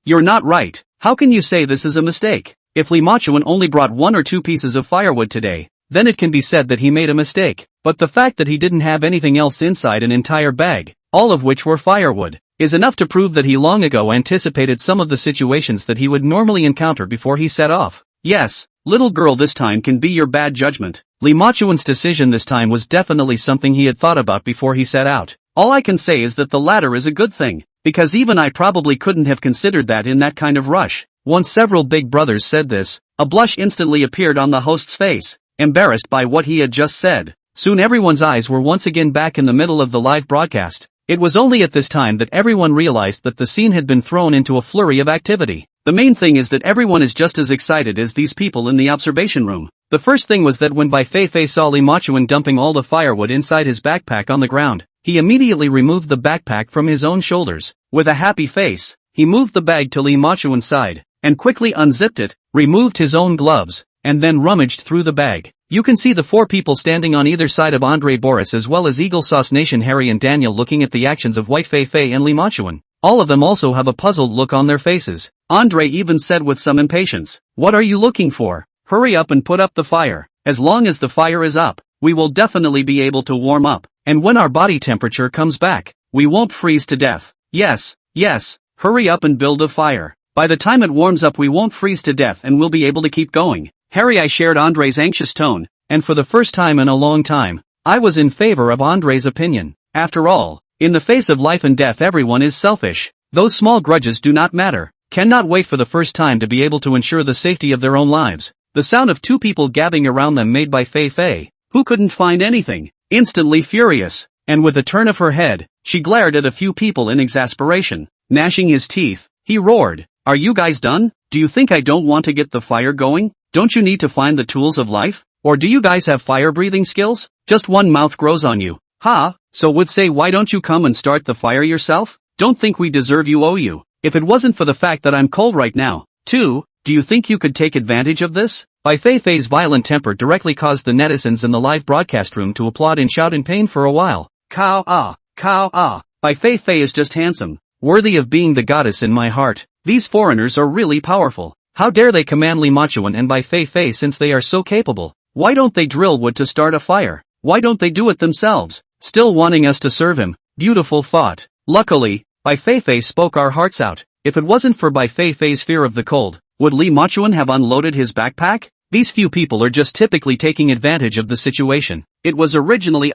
you're not right. How can you say this is a mistake? If Lee Machun only brought 1 or 2 pieces of firewood today, then it can be said that he made a mistake. But the fact that he didn't have anything else inside an entire bag, all of which were firewood, is enough to prove that he long ago anticipated some of the situations that he would normally encounter before he set off. Yes, little girl, this time can be your bad judgment. Lee Machun's decision this time was definitely something he had thought about before he set out. All I can say is that the latter is a good thing, because even I probably couldn't have considered that in that kind of rush. Once several big brothers said this, a blush instantly appeared on the host's face, embarrassed by what he had just said. Soon everyone's eyes were once again back in the middle of the live broadcast. It was only at this time that everyone realized that the scene had been thrown into a flurry of activity. The main thing is that everyone is just as excited as these people in the observation room. The first thing was that when Bai Feifei saw Lee Machun dumping all the firewood inside his backpack on the ground, he immediately removed the backpack from his own shoulders. With a happy face, he moved the bag to Lee Machun's side, and quickly unzipped it, removed his own gloves, and then rummaged through the bag. You can see the 4 people standing on either side of Andre Boris as well as Eagle Sauce Nation Harry and Daniel looking at the actions of Bai Feifei and Lee Machun. All of them also have a puzzled look on their faces. Andre even said with some impatience, "What are you looking for? Hurry up and put up the fire. As long as the fire is up, we will definitely be able to warm up, and when our body temperature comes back, we won't freeze to death. Yes, hurry up and build a fire. By the time it warms up we won't freeze to death and we'll be able to keep going." Harry, I shared Andre's anxious tone, and for the first time in a long time, I was in favor of Andre's opinion. After all, In the face of life and death everyone is selfish. Those small grudges do not matter. Cannot wait for the first time to be able to ensure the safety of their own lives. The sound of two people gabbing around them made Bai Feifei, who couldn't find anything, instantly furious, and with a turn of her head, she glared at a few people in exasperation. Gnashing his teeth, he roared, "Are you guys done? Do you think I don't want to get the fire going? Don't you need to find the tools of life? Or do you guys have fire-breathing skills? Just one mouth grows on you. Ha, so would say why don't you come and start the fire yourself? Don't think we deserve you owe you. If it wasn't for the fact that I'm cold right now, too, do you think you could take advantage of this?" Bai Feifei's violent temper directly caused the netizens in the live broadcast room to applaud and shout in pain for a while. Cow ah, Bai Feifei is just handsome, worthy of being the goddess in my heart. These foreigners are really powerful. How dare they command Li Machuan and Bai Feifei since they are so capable? Why don't they drill wood to start a fire? Why don't they do it themselves? Still wanting us to serve him. Beautiful thought. Luckily, Bai Feifei spoke our hearts out. If it wasn't for Bai Feifei's fear of the cold, would Li Machuan have unloaded his backpack? These few people are just typically taking advantage of the situation. It was originally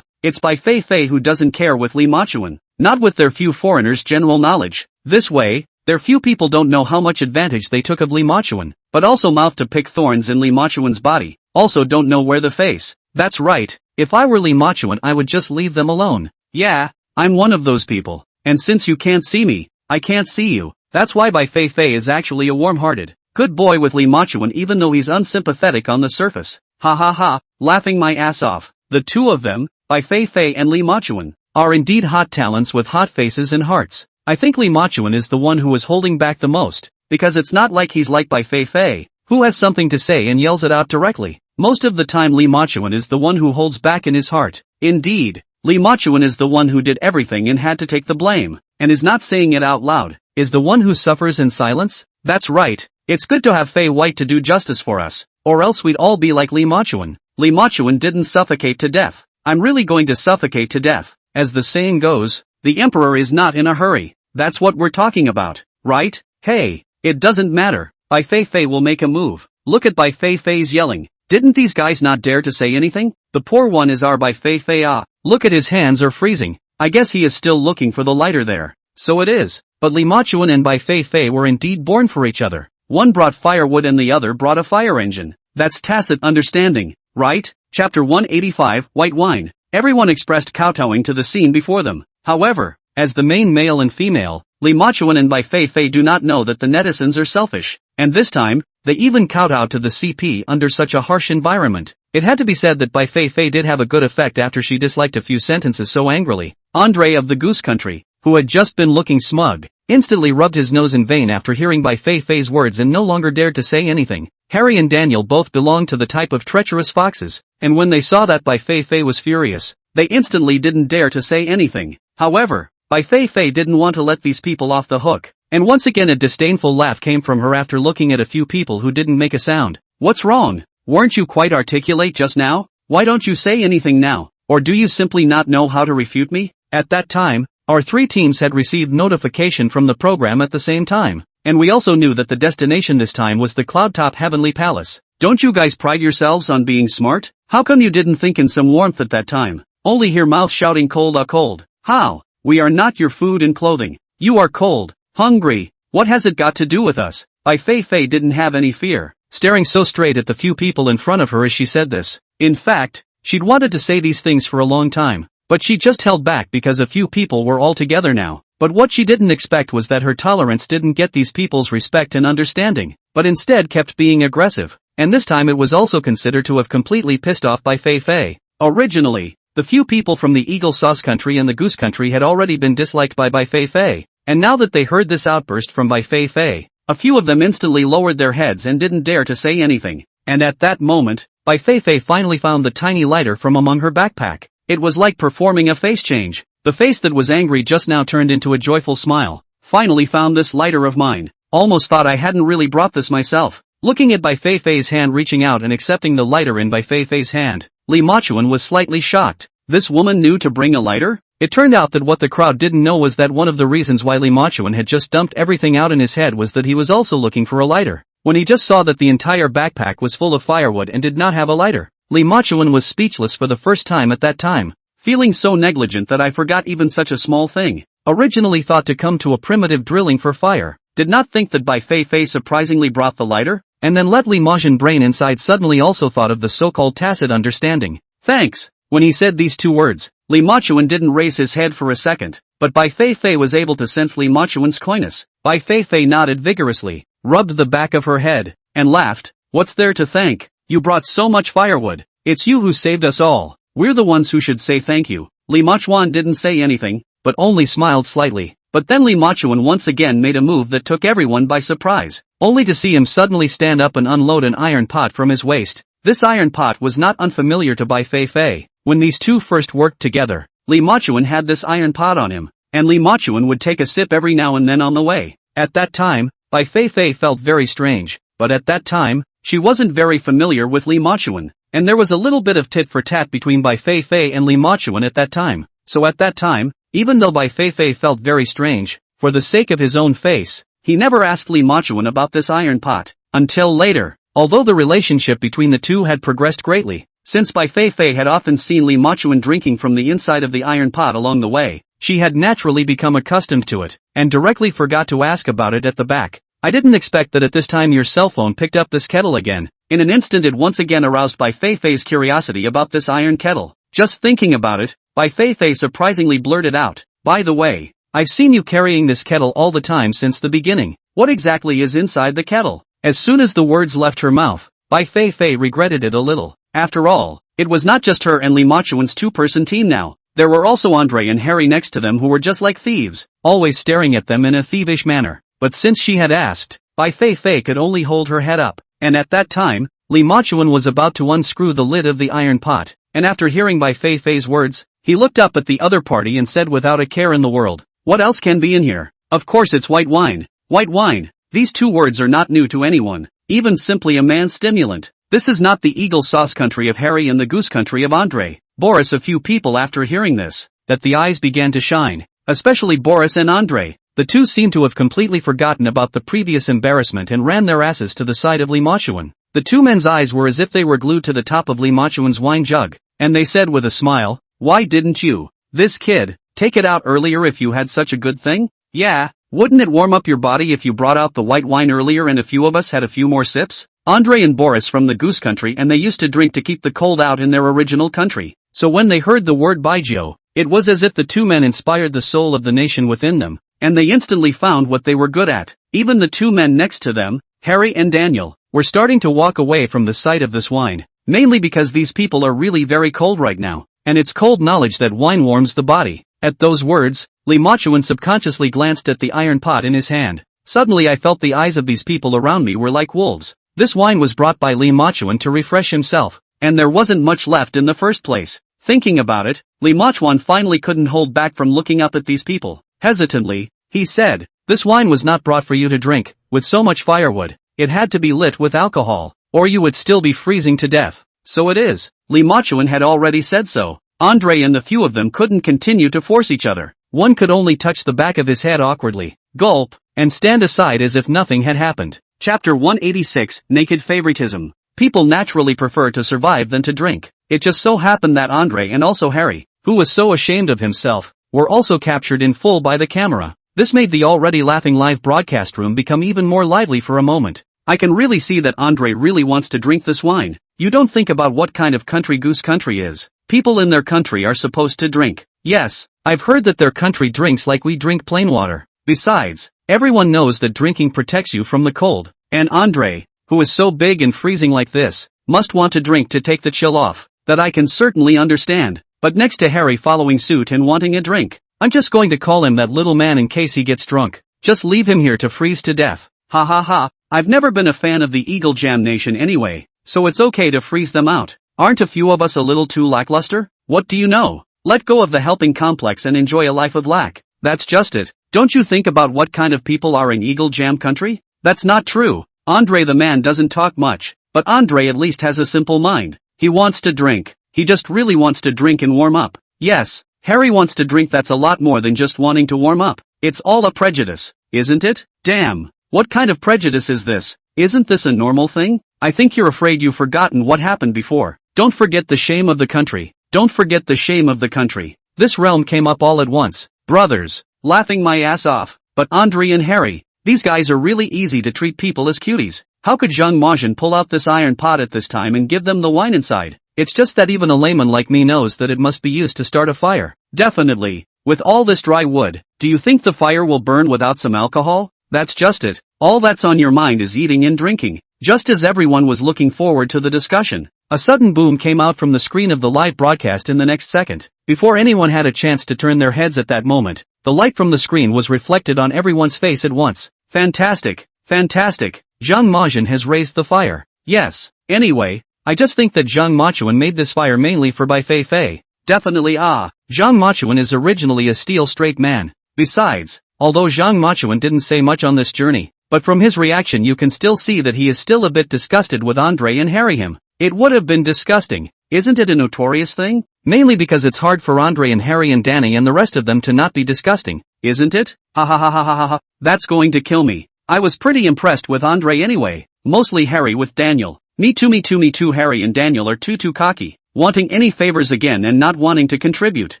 it's Bai Feifei who doesn't care with Li Machuan, not with their few foreigners' general knowledge. This way, their few people don't know how much advantage they took of Li Machuan, but also mouth to pick thorns in Li Machuan's body, also don't know where the face. That's right, if I were Li Machuan I would just leave them alone. Yeah, I'm one of those people, and since you can't see me, I can't see you. That's why Bai Feifei is actually a warm-hearted, good boy with Li Machuan even though he's unsympathetic on the surface. Ha ha ha, laughing my ass off. The two of them, Bai Feifei and Li Machuan, are indeed hot talents with hot faces and hearts. I think Li Machuan is the one who is holding back the most, because it's not like he's like Bai Feifei, who has something to say and yells it out directly. Most of the time Li Machuan is the one who holds back in his heart. Indeed, Li Machuan is the one who did everything and had to take the blame, and is not saying it out loud, is the one who suffers in silence. That's right, it's good to have Fei White to do justice for us, or else we'd all be like Li Machuan. Li Machuan didn't suffocate to death. I'm really going to suffocate to death. As the saying goes, the emperor is not in a hurry. That's what we're talking about, right? Hey, it doesn't matter. Bai Feifei will make a move. Look at Bai Feifei's yelling. Didn't these guys not dare to say anything? The poor one is our Bai Feifei. Look at his hands are freezing. I guess he is still looking for the lighter there. So it is. But Li Machuan and Bai Feifei were indeed born for each other. One brought firewood and the other brought a fire engine. That's tacit understanding, right? Chapter 185, White Wine. Everyone expressed kowtowing to the scene before them. However, as the main male and female, Li Machuan and Bai Feifei do not know that the netizens are selfish. And this time, they even kowtowed to the CP under such a harsh environment. It had to be said that Bai Feifei did have a good effect after she disliked a few sentences so angrily. Andre of the Goose Country, who had just been looking smug, instantly rubbed his nose in vain after hearing Bai Feifei's words and no longer dared to say anything. Harry and Daniel both belonged to the type of treacherous foxes, and when they saw that Bai Feifei was furious, they instantly didn't dare to say anything. However, Bai Feifei didn't want to let these people off the hook, and once again a disdainful laugh came from her after looking at a few people who didn't make a sound. What's wrong? Weren't you quite articulate just now? Why don't you say anything now? Or do you simply not know how to refute me? At that time, our three teams had received notification from the program at the same time, and we also knew that the destination this time was the Cloudtop Heavenly Palace. Don't you guys pride yourselves on being smart? How come you didn't think in some warmth at that time? Only hear mouth shouting cold. How? We are not your food and clothing. You are cold, hungry. What has it got to do with us? Bai Feifei didn't have any fear, staring so straight at the few people in front of her as she said this. In fact, she'd wanted to say these things for a long time, but she just held back because a few people were all together now. But what she didn't expect was that her tolerance didn't get these people's respect and understanding, but instead kept being aggressive, and this time it was also considered to have completely pissed off Bai Feifei. Originally, the few people from the Eagle Sauce Country and the Goose Country had already been disliked by Bai Feifei, and now that they heard this outburst from Bai Feifei, a few of them instantly lowered their heads and didn't dare to say anything. And at that moment, Bai Feifei finally found the tiny lighter from among her backpack. It was like performing a face change. The face that was angry just now turned into a joyful smile. Finally found this lighter of mine. Almost thought I hadn't really brought this myself. Looking at Bai Feifei's hand reaching out and accepting the lighter in Bai Feifei's hand, Li Machuan was slightly shocked. This woman knew to bring a lighter? It turned out that what the crowd didn't know was that one of the reasons why Li Machuan had just dumped everything out in his head was that he was also looking for a lighter. When he just saw that the entire backpack was full of firewood and did not have a lighter, Li Machuan was speechless for the first time at that time. feeling so negligent that I forgot even such a small thing. Originally thought to come to a primitive drilling for fire. Did not think that Bai Feifei surprisingly brought the lighter, and then let Li Majun brain inside suddenly also thought of the so-called tacit understanding. Thanks. When he said these two words, Li Majun didn't raise his head for a second, but Bai Feifei was able to sense Li Majun's coyness. Bai Feifei nodded vigorously, rubbed the back of her head, and laughed. What's there to thank? You brought so much firewood. It's you who saved us all. We're the ones who should say thank you. Li Majun didn't say anything, but only smiled slightly. But then Li Majun once again made a move that took everyone by surprise, only to see him suddenly stand up and unload an iron pot from his waist. This iron pot was not unfamiliar to Bai Feifei. When these two first worked together, Li Majun had this iron pot on him, and Li Majun would take a sip every now and then on the way. At that time, Bai Feifei felt very strange, but at that time, she wasn't very familiar with Li Majun, and there was a little bit of tit for tat between Bai Feifei and Li Majun at that time. So at that time, even though Bai Feifei felt very strange, for the sake of his own face, he never asked Li Majun about this iron pot, until later. Although the relationship between the two had progressed greatly, since Bai Feifei had often seen Li Majun drinking from the inside of the iron pot along the way, she had naturally become accustomed to it, and directly forgot to ask about it at the back. I didn't expect that at this time your cell phone picked up this kettle again. In an instant it once again aroused Bai Feifei's curiosity about this iron kettle. Just thinking about it, Bai Feifei surprisingly blurted out, by the way, I've seen you carrying this kettle all the time since the beginning. What exactly is inside the kettle? As soon as the words left her mouth, Bai Feifei regretted it a little. After all, it was not just her and Li Majun's two-person team now. There were also Andre and Harry next to them who were just like thieves, always staring at them in a thievish manner. But since she had asked, Bai Feifei could only hold her head up, and at that time, Li Majun was about to unscrew the lid of the iron pot, and after hearing Bai Feifei's words, he looked up at the other party and said without a care in the world, what else can be in here? Of course it's white wine. White wine. These two words are not new to anyone, even simply a man's stimulant. This is not the eagle sauce country of Harry and the goose country of Andre. Boris, a few people after hearing this, that the eyes began to shine, especially Boris and Andre. The two seemed to have completely forgotten about the previous embarrassment and ran their asses to the side of Li Majun. The two men's eyes were as if they were glued to the top of Li Majun's wine jug, and they said with a smile, why didn't you, this kid, take it out earlier if you had such a good thing? Yeah, wouldn't it warm up your body if you brought out the white wine earlier and a few of us had a few more sips? Andre and Boris from the goose country, and they used to drink to keep the cold out in their original country. So when they heard the word Baijiu, it was as if the two men inspired the soul of the nation within them, and they instantly found what they were good at. Even the two men next to them, Harry and Daniel, were starting to walk away from the sight of this wine, mainly because these people are really very cold right now, and it's cold knowledge that wine warms the body. At those words, Li Majun subconsciously glanced at the iron pot in his hand. Suddenly I felt the eyes of these people around me were like wolves. This wine was brought by Li Majun to refresh himself, and there wasn't much left in the first place. Thinking about it, Li Majun finally couldn't hold back from looking up at these people. Hesitantly, he said, this wine was not brought for you to drink, with so much firewood. It had to be lit with alcohol, or you would still be freezing to death. So it is. Li Majun had already said so. Andre and the few of them couldn't continue to force each other. One could only touch the back of his head awkwardly, gulp, and stand aside as if nothing had happened. Chapter 186, Naked Favoritism. People naturally prefer to survive than to drink. It just so happened that Andre and also Harry, who was so ashamed of himself, were also captured in full by the camera. This made the already laughing live broadcast room become even more lively for a moment. I can really see that Andre really wants to drink this wine. You don't think about what kind of country goose country is. People in their country are supposed to drink. Yes, I've heard that their country drinks like we drink plain water. Besides, everyone knows that drinking protects you from the cold. And Andre, who is so big and freezing like this, must want to drink to take the chill off. That I can certainly understand. But next to Harry following suit and wanting a drink, I'm just going to call him that little man in case he gets drunk. Just leave him here to freeze to death. Ha ha ha. I've never been a fan of the Eagle Jam Nation anyway, so it's okay to freeze them out. Aren't a few of us a little too lackluster? What do you know? Let go of the helping complex and enjoy a life of lack. That's just it. Don't you think about what kind of people are in Eagle Jam country? That's not true. Andre the man doesn't talk much, but Andre at least has a simple mind. He wants to drink. He just really wants to drink and warm up. Yes, Harry wants to drink. That's a lot more than just wanting to warm up. It's all a prejudice, isn't it? Damn. What kind of prejudice is this? Isn't this a normal thing? I think you're afraid you've forgotten what happened before. Don't forget the shame of the country. Don't forget the shame of the country. This realm came up all at once. Brothers. Laughing my ass off. But Andre and Harry, these guys are really easy to treat people as cuties. How could Zhang Majin pull out this iron pot at this time and give them the wine inside? It's just that even a layman like me knows that it must be used to start a fire. Definitely. With all this dry wood, do you think the fire will burn without some alcohol? That's just it. All that's on your mind is eating and drinking. Just as everyone was looking forward to the discussion, a sudden boom came out from the screen of the live broadcast in the next second. Before anyone had a chance to turn their heads at that moment, the light from the screen was reflected on everyone's face at once. Fantastic. Fantastic. Zhang Majin has raised the fire. Yes. Anyway, I just think that Zhang Machuan made this fire mainly for Bai Feifei. Definitely Zhang Machuan is originally a steel straight man. Besides, although Zhang Machuan didn't say much on this journey, but from his reaction you can still see that he is still a bit disgusted with Andre and Harry him. It would have been disgusting. Isn't it a notorious thing? Mainly because it's hard for Andre and Harry and Danny and the rest of them to not be disgusting, isn't it? Ha ha ha ha ha ha. That's going to kill me. I was pretty impressed with Andre anyway. Mostly Harry with Daniel. Me too. Harry and Daniel are too cocky. Wanting any favors again and not wanting to contribute.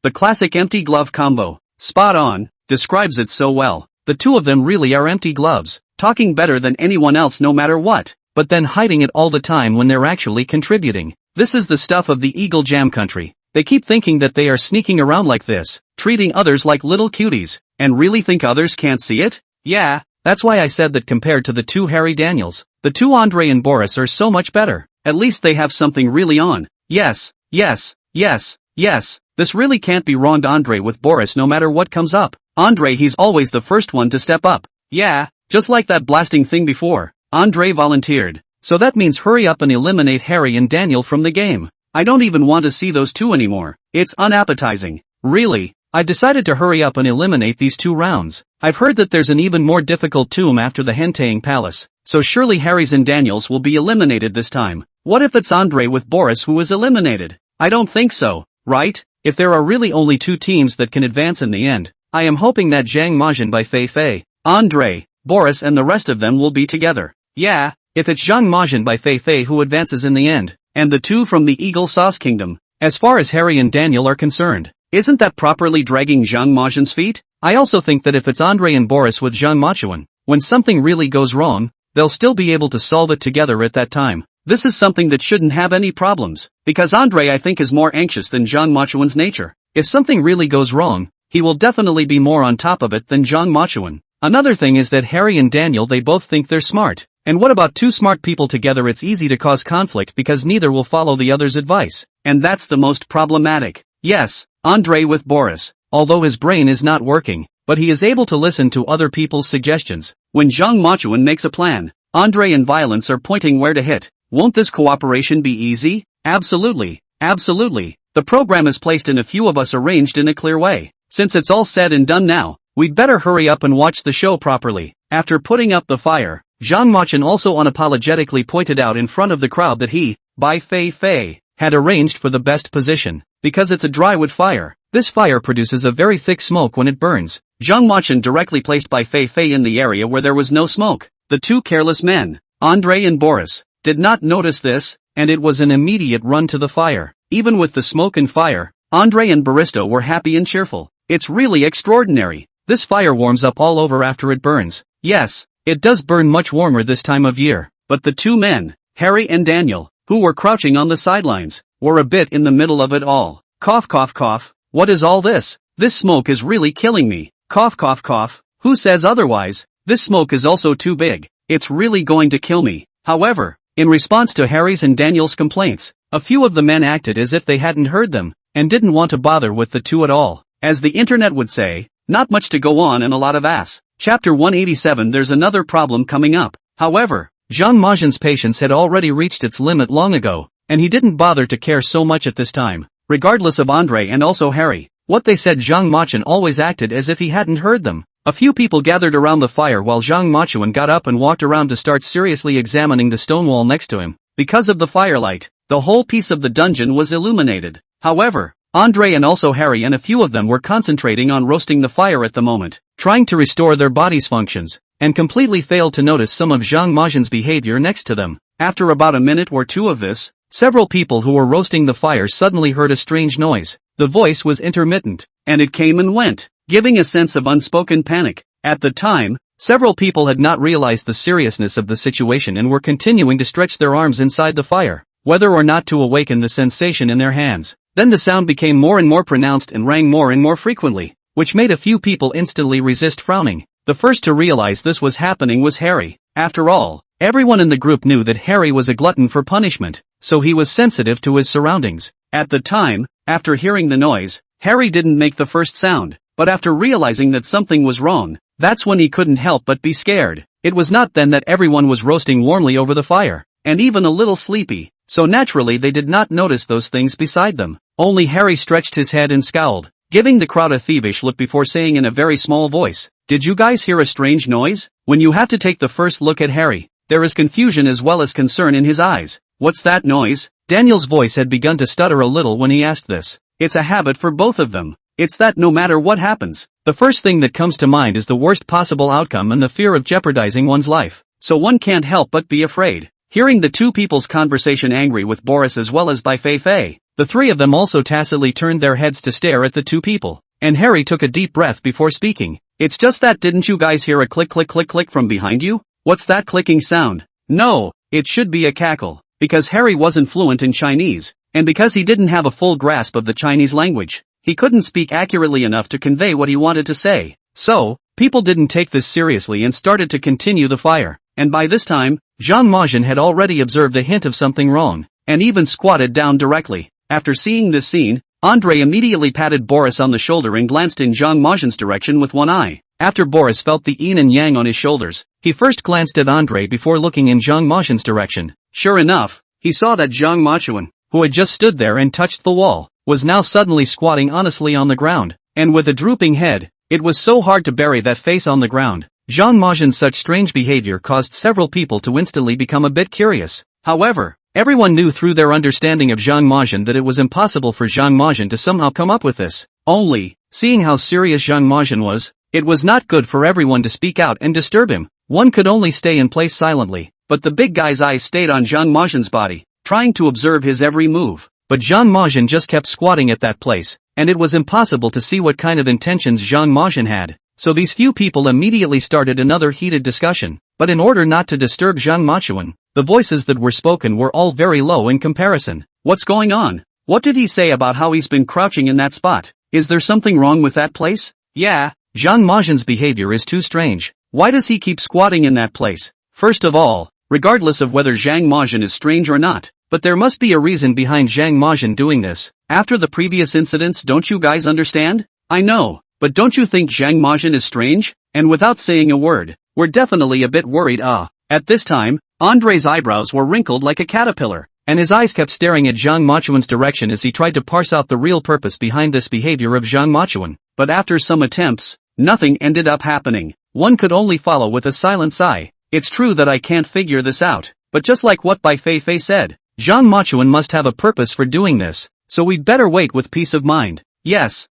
The classic empty glove combo. Spot on. Describes it so well. The two of them really are empty gloves. Talking better than anyone else no matter what. But then hiding it all the time when they're actually contributing. This is the stuff of the Eagle Jam country. They keep thinking that they are sneaking around like this. Treating others like little cuties. And really think others can't see it? Yeah. That's why I said that compared to the two Harry Daniels, the two Andre and Boris are so much better. At least they have something really on. Yes. This really can't be wronged Andre with Boris no matter what comes up. Andre he's always the first one to step up. Yeah, just like that blasting thing before. Andre volunteered. So that means hurry up and eliminate Harry and Daniel from the game. I don't even want to see those two anymore. It's unappetizing. Really. I've decided to hurry up and eliminate these 2 rounds. I've heard that there's an even more difficult tomb after the Henteing Palace, so surely Harry's and Daniel's will be eliminated this time. What if it's Andre with Boris who is eliminated? I don't think so, right? If there are really only 2 teams that can advance in the end, I am hoping that Zhang Majin Bai Feifei, Andre, Boris and the rest of them will be together. Yeah, if it's Zhang Majin Bai Feifei who advances in the end, and the 2 from the Eagle Sauce Kingdom, as far as Harry and Daniel are concerned. Isn't that properly dragging Zhang Majin's feet? I also think that if it's Andre and Boris with Zhang Machuan, when something really goes wrong, they'll still be able to solve it together at that time. This is something that shouldn't have any problems, because Andre I think is more anxious than Zhang Machuan's nature. If something really goes wrong, he will definitely be more on top of it than Zhang Machuan. Another thing is that Harry and Daniel they both think they're smart. And what about 2 smart people together? It's easy to cause conflict because neither will follow the other's advice. And that's the most problematic. Yes, Andre with Boris, although his brain is not working, but he is able to listen to other people's suggestions. When Zhang Machuan makes a plan, Andre and Violence are pointing where to hit. Won't this cooperation be easy? Absolutely. The program is placed and a few of us arranged in a clear way. Since it's all said and done now, we'd better hurry up and watch the show properly. After putting up the fire, Zhang Machuan also unapologetically pointed out in front of the crowd that he, Bai Feifei, had arranged for the best position. Because it's a dry wood fire, this fire produces a very thick smoke when it burns. Zhang Machuan directly placed Bai Feifei in the area where there was no smoke. The 2 careless men, Andre and Boris, did not notice this, and it was an immediate run to the fire. Even with the smoke and fire, Andre and Baristo were happy and cheerful. It's really extraordinary. This fire warms up all over after it burns. Yes, it does burn much warmer this time of year. But the 2 men, Harry and Daniel, who were crouching on the sidelines, were a bit in the middle of it all. Cough. What is all this? This smoke is really killing me. Cough. Who says otherwise? This smoke is also too big. It's really going to kill me. However, in response to Harry's and Daniel's complaints, a few of the men acted as if they hadn't heard them, and didn't want to bother with the 2 at all. As the internet would say, not much to go on and a lot of ass. Chapter 187. There's another problem coming up. However, Zhang Majin's patience had already reached its limit long ago, and he didn't bother to care so much at this time. Regardless of Andre and also Harry, what they said Zhang Machuan always acted as if he hadn't heard them. A few people gathered around the fire while Zhang Machuan got up and walked around to start seriously examining the stone wall next to him. Because of the firelight, the whole piece of the dungeon was illuminated. However, Andre and also Harry and a few of them were concentrating on roasting the fire at the moment, trying to restore their body's functions, and completely failed to notice some of Zhang Majin's behavior next to them. After about a minute or 2 of this, several people who were roasting the fire suddenly heard a strange noise. The voice was intermittent, and it came and went, giving a sense of unspoken panic. At the time, several people had not realized the seriousness of the situation and were continuing to stretch their arms inside the fire, whether or not to awaken the sensation in their hands. Then the sound became more and more pronounced and rang more and more frequently, which made a few people instantly resist frowning. The first to realize this was happening was Harry. After all, everyone in the group knew that Harry was a glutton for punishment, so he was sensitive to his surroundings. At the time, after hearing the noise, Harry didn't make the first sound, but after realizing that something was wrong, that's when he couldn't help but be scared. It was not then that everyone was roasting warmly over the fire, and even a little sleepy, so naturally they did not notice those things beside them. Only Harry stretched his head and scowled, giving the crowd a thievish look before saying in a very small voice, "Did you guys hear a strange noise?" When you have to take the first look at Harry, there is confusion as well as concern in his eyes. "What's that noise?" Daniel's voice had begun to stutter a little when he asked this. It's a habit for both of them. It's that no matter what happens, the first thing that comes to mind is the worst possible outcome and the fear of jeopardizing one's life, so one can't help but be afraid. Hearing the two people's conversation angry with Boris as well as Bai Feifei, the three of them also tacitly turned their heads to stare at the two people, and Harry took a deep breath before speaking. "It's just that, didn't you guys hear a click click click click from behind you? What's that clicking sound?" No, it should be a cackle, because Harry wasn't fluent in Chinese, and because he didn't have a full grasp of the Chinese language, he couldn't speak accurately enough to convey what he wanted to say. So, people didn't take this seriously and started to continue the fire, and by this time, Jean Valjean had already observed a hint of something wrong, and even squatted down directly. After seeing this scene, André immediately patted Boris on the shoulder and glanced in Jean Valjean's direction with one eye. After Boris felt the yin and yang on his shoulders, he first glanced at André before looking in Jean Valjean's direction. Sure enough, he saw that Jean Valjean, who had just stood there and touched the wall, was now suddenly squatting honestly on the ground, and with a drooping head. It was so hard to bury that face on the ground. Jean Valjean's such strange behavior caused several people to instantly become a bit curious. However, everyone knew through their understanding of Jean Valjean that it was impossible for Jean Valjean to somehow come up with this. Only, seeing how serious Jean Valjean was, it was not good for everyone to speak out and disturb him. One could only stay in place silently, but the big guy's eyes stayed on Jean Valjean's body, trying to observe his every move. But Jean Valjean just kept squatting at that place, and it was impossible to see what kind of intentions Jean Valjean had. So these few people immediately started another heated discussion, but in order not to disturb Jean Valjean, the voices that were spoken were all very low in comparison. "What's going on? What did he say about how he's been crouching in that spot? Is there something wrong with that place? Yeah, Jean Valjean's behavior is too strange. Why does he keep squatting in that place? First of all, regardless of whether Jean Valjean is strange or not, but there must be a reason behind Jean Valjean doing this. After the previous incidents, don't you guys understand? I know, but don't you think Jean Valjean is strange?" And without saying a word, we're definitely a bit worried. At this time, André's eyebrows were wrinkled like a caterpillar, and his eyes kept staring at Jean Valjean's direction as he tried to parse out the real purpose behind this behavior of Jean Valjean. But after some attempts, nothing ended up happening. One could only follow with a silent sigh. It's true that I can't figure this out, but just like what Bai Feifei said, Jean Valjean must have a purpose for doing this, so we'd better wait with peace of mind. Yes,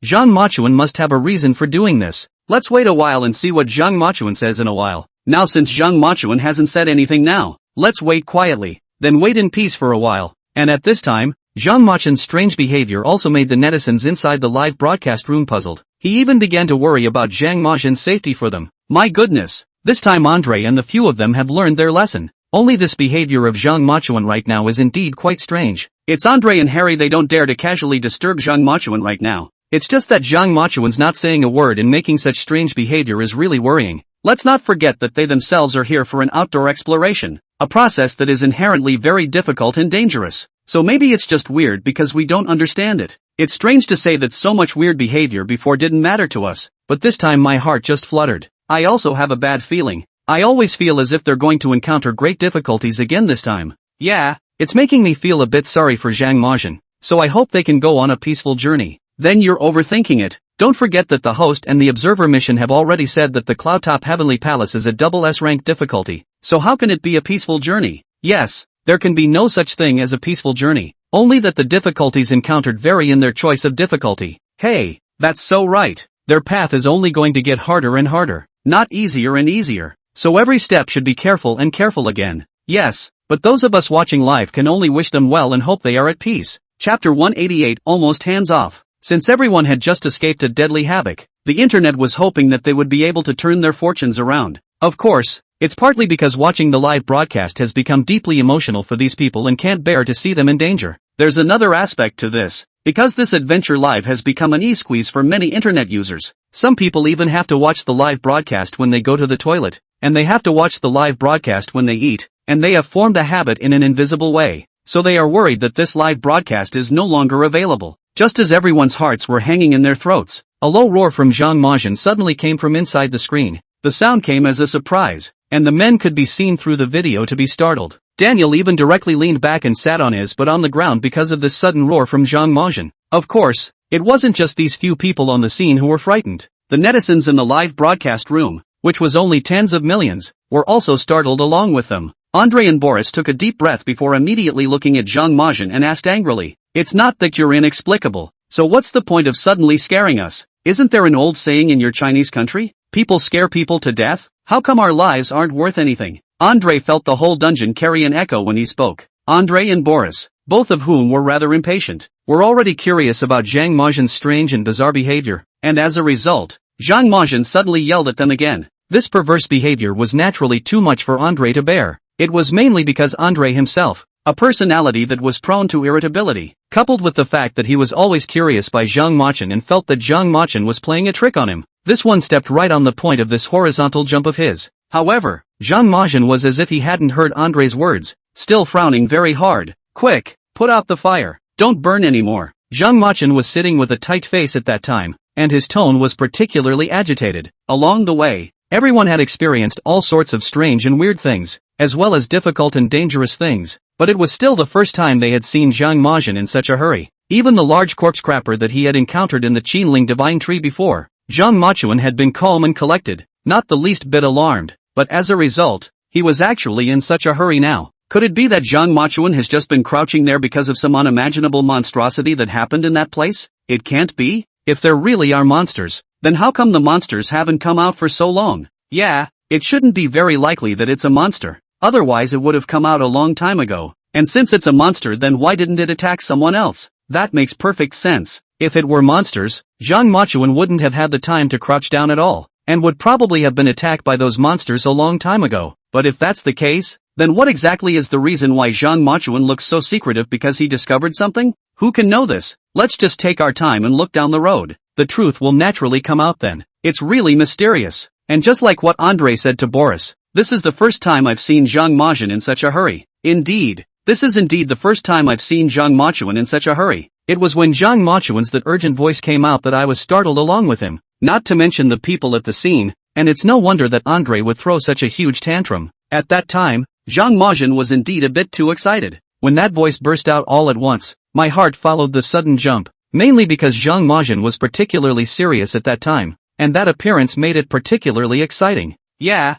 Jean Valjean must have a reason for doing this. Let's wait a while and see what Jean Valjean says in a while. Now since Jean Valjean hasn't said anything now, let's wait quietly, then wait in peace for a while. And at this time, Jean Valjean's strange behavior also made the netizens inside the live broadcast room puzzled. He even began to worry about Jean Valjean's safety for them. My goodness, this time André and the few of them have learned their lesson. Only this behavior of Jean Valjean right now is indeed quite strange. It's André and Harry, they don't dare to casually disturb Jean Valjean right now. It's just that Jean Valjean's not saying a word and making such strange behavior is really worrying. Let's not forget that they themselves are here for an outdoor exploration, a process that is inherently very difficult and dangerous. So maybe it's just weird because we don't understand it. It's strange to say that so much weird behavior before didn't matter to us, but this time my heart just fluttered. I also have a bad feeling. I always feel as if they're going to encounter great difficulties again this time. Yeah, it's making me feel a bit sorry for Jean Valjean, so I hope they can go on a peaceful journey. Then you're overthinking it. Don't forget that the host and the observer mission have already said that the Cloudtop Heavenly Palace is a double S rank difficulty, so how can it be a peaceful journey? Yes, there can be no such thing as a peaceful journey, only that the difficulties encountered vary in their choice of difficulty. Hey, that's so right. Their path is only going to get harder and harder, not easier and easier. So every step should be careful and careful again. Yes, but those of us watching live can only wish them well and hope they are at peace. Chapter 188 Almost Hands Off. Since everyone had just escaped a deadly havoc, the internet was hoping that they would be able to turn their fortunes around. Of course, it's partly because watching the live broadcast has become deeply emotional for these people and can't bear to see them in danger. There's another aspect to this. Because this adventure live has become an e-squeeze for many internet users, some people even have to watch the live broadcast when they go to the toilet, and they have to watch the live broadcast when they eat, and they have formed a habit in an invisible way, so they are worried that this live broadcast is no longer available. Just as everyone's hearts were hanging in their throats, a low roar from Zhang Majin suddenly came from inside the screen. The sound came as a surprise, and the men could be seen through the video to be startled. Daniel even directly leaned back and sat on his butt on the ground because of this sudden roar from Zhang Majin. Of course, it wasn't just these few people on the scene who were frightened. The netizens in the live broadcast room, which was only tens of millions, were also startled along with them. Andre and Boris took a deep breath before immediately looking at Zhang Majin and asked angrily, "It's not that you're inexplicable, so what's the point of suddenly scaring us? Isn't there an old saying in your Chinese country? People scare people to death? How come our lives aren't worth anything?" Andre felt the whole dungeon carry an echo when he spoke. Andre and Boris, both of whom were rather impatient, were already curious about Zhang Majin's strange and bizarre behavior, and as a result, Zhang Majin suddenly yelled at them again. This perverse behavior was naturally too much for Andre to bear. It was mainly because Andre himself, a personality that was prone to irritability, coupled with the fact that he was always curious by Zhang Majin and felt that Zhang Majin was playing a trick on him. This one stepped right on the point of this horizontal jump of his. However, Zhang Majin was as if he hadn't heard Andre's words, still frowning very hard. "Quick, put out the fire. Don't burn anymore." Zhang Majin was sitting with a tight face at that time, and his tone was particularly agitated. Along the way, everyone had experienced all sorts of strange and weird things, as well as difficult and dangerous things, but it was still the first time they had seen Zhang Majin in such a hurry. Even the large corpse crapper that he had encountered in the Qinling Divine Tree before, Zhang Machuan had been calm and collected, not the least bit alarmed, but as a result, he was actually in such a hurry now. Could it be that Zhang Machuan has just been crouching there because of some unimaginable monstrosity that happened in that place? It can't be. If there really are monsters, then how come the monsters haven't come out for so long? Yeah, it shouldn't be very likely that it's a monster. Otherwise it would have come out a long time ago. And since it's a monster, then why didn't it attack someone else? That makes perfect sense. If it were monsters, Zhang Machuan wouldn't have had the time to crouch down at all, and would probably have been attacked by those monsters a long time ago. But if that's the case, then what exactly is the reason why Zhang Machuan looks so secretive? Because he discovered something? Who can know this? Let's just take our time and look down the road. The truth will naturally come out then. It's really mysterious. And just like what Andre said to Boris, this is the first time I've seen Zhang Majin in such a hurry. Indeed, this is indeed the first time I've seen Zhang Machuan in such a hurry. It was when Zhang Machuan's that urgent voice came out that I was startled along with him, not to mention the people at the scene, and it's no wonder that Andre would throw such a huge tantrum. At that time, Zhang Majin was indeed a bit too excited. When that voice burst out all at once, my heart followed the sudden jump, mainly because Zhang Majin was particularly serious at that time, and that appearance made it particularly exciting. Yeah,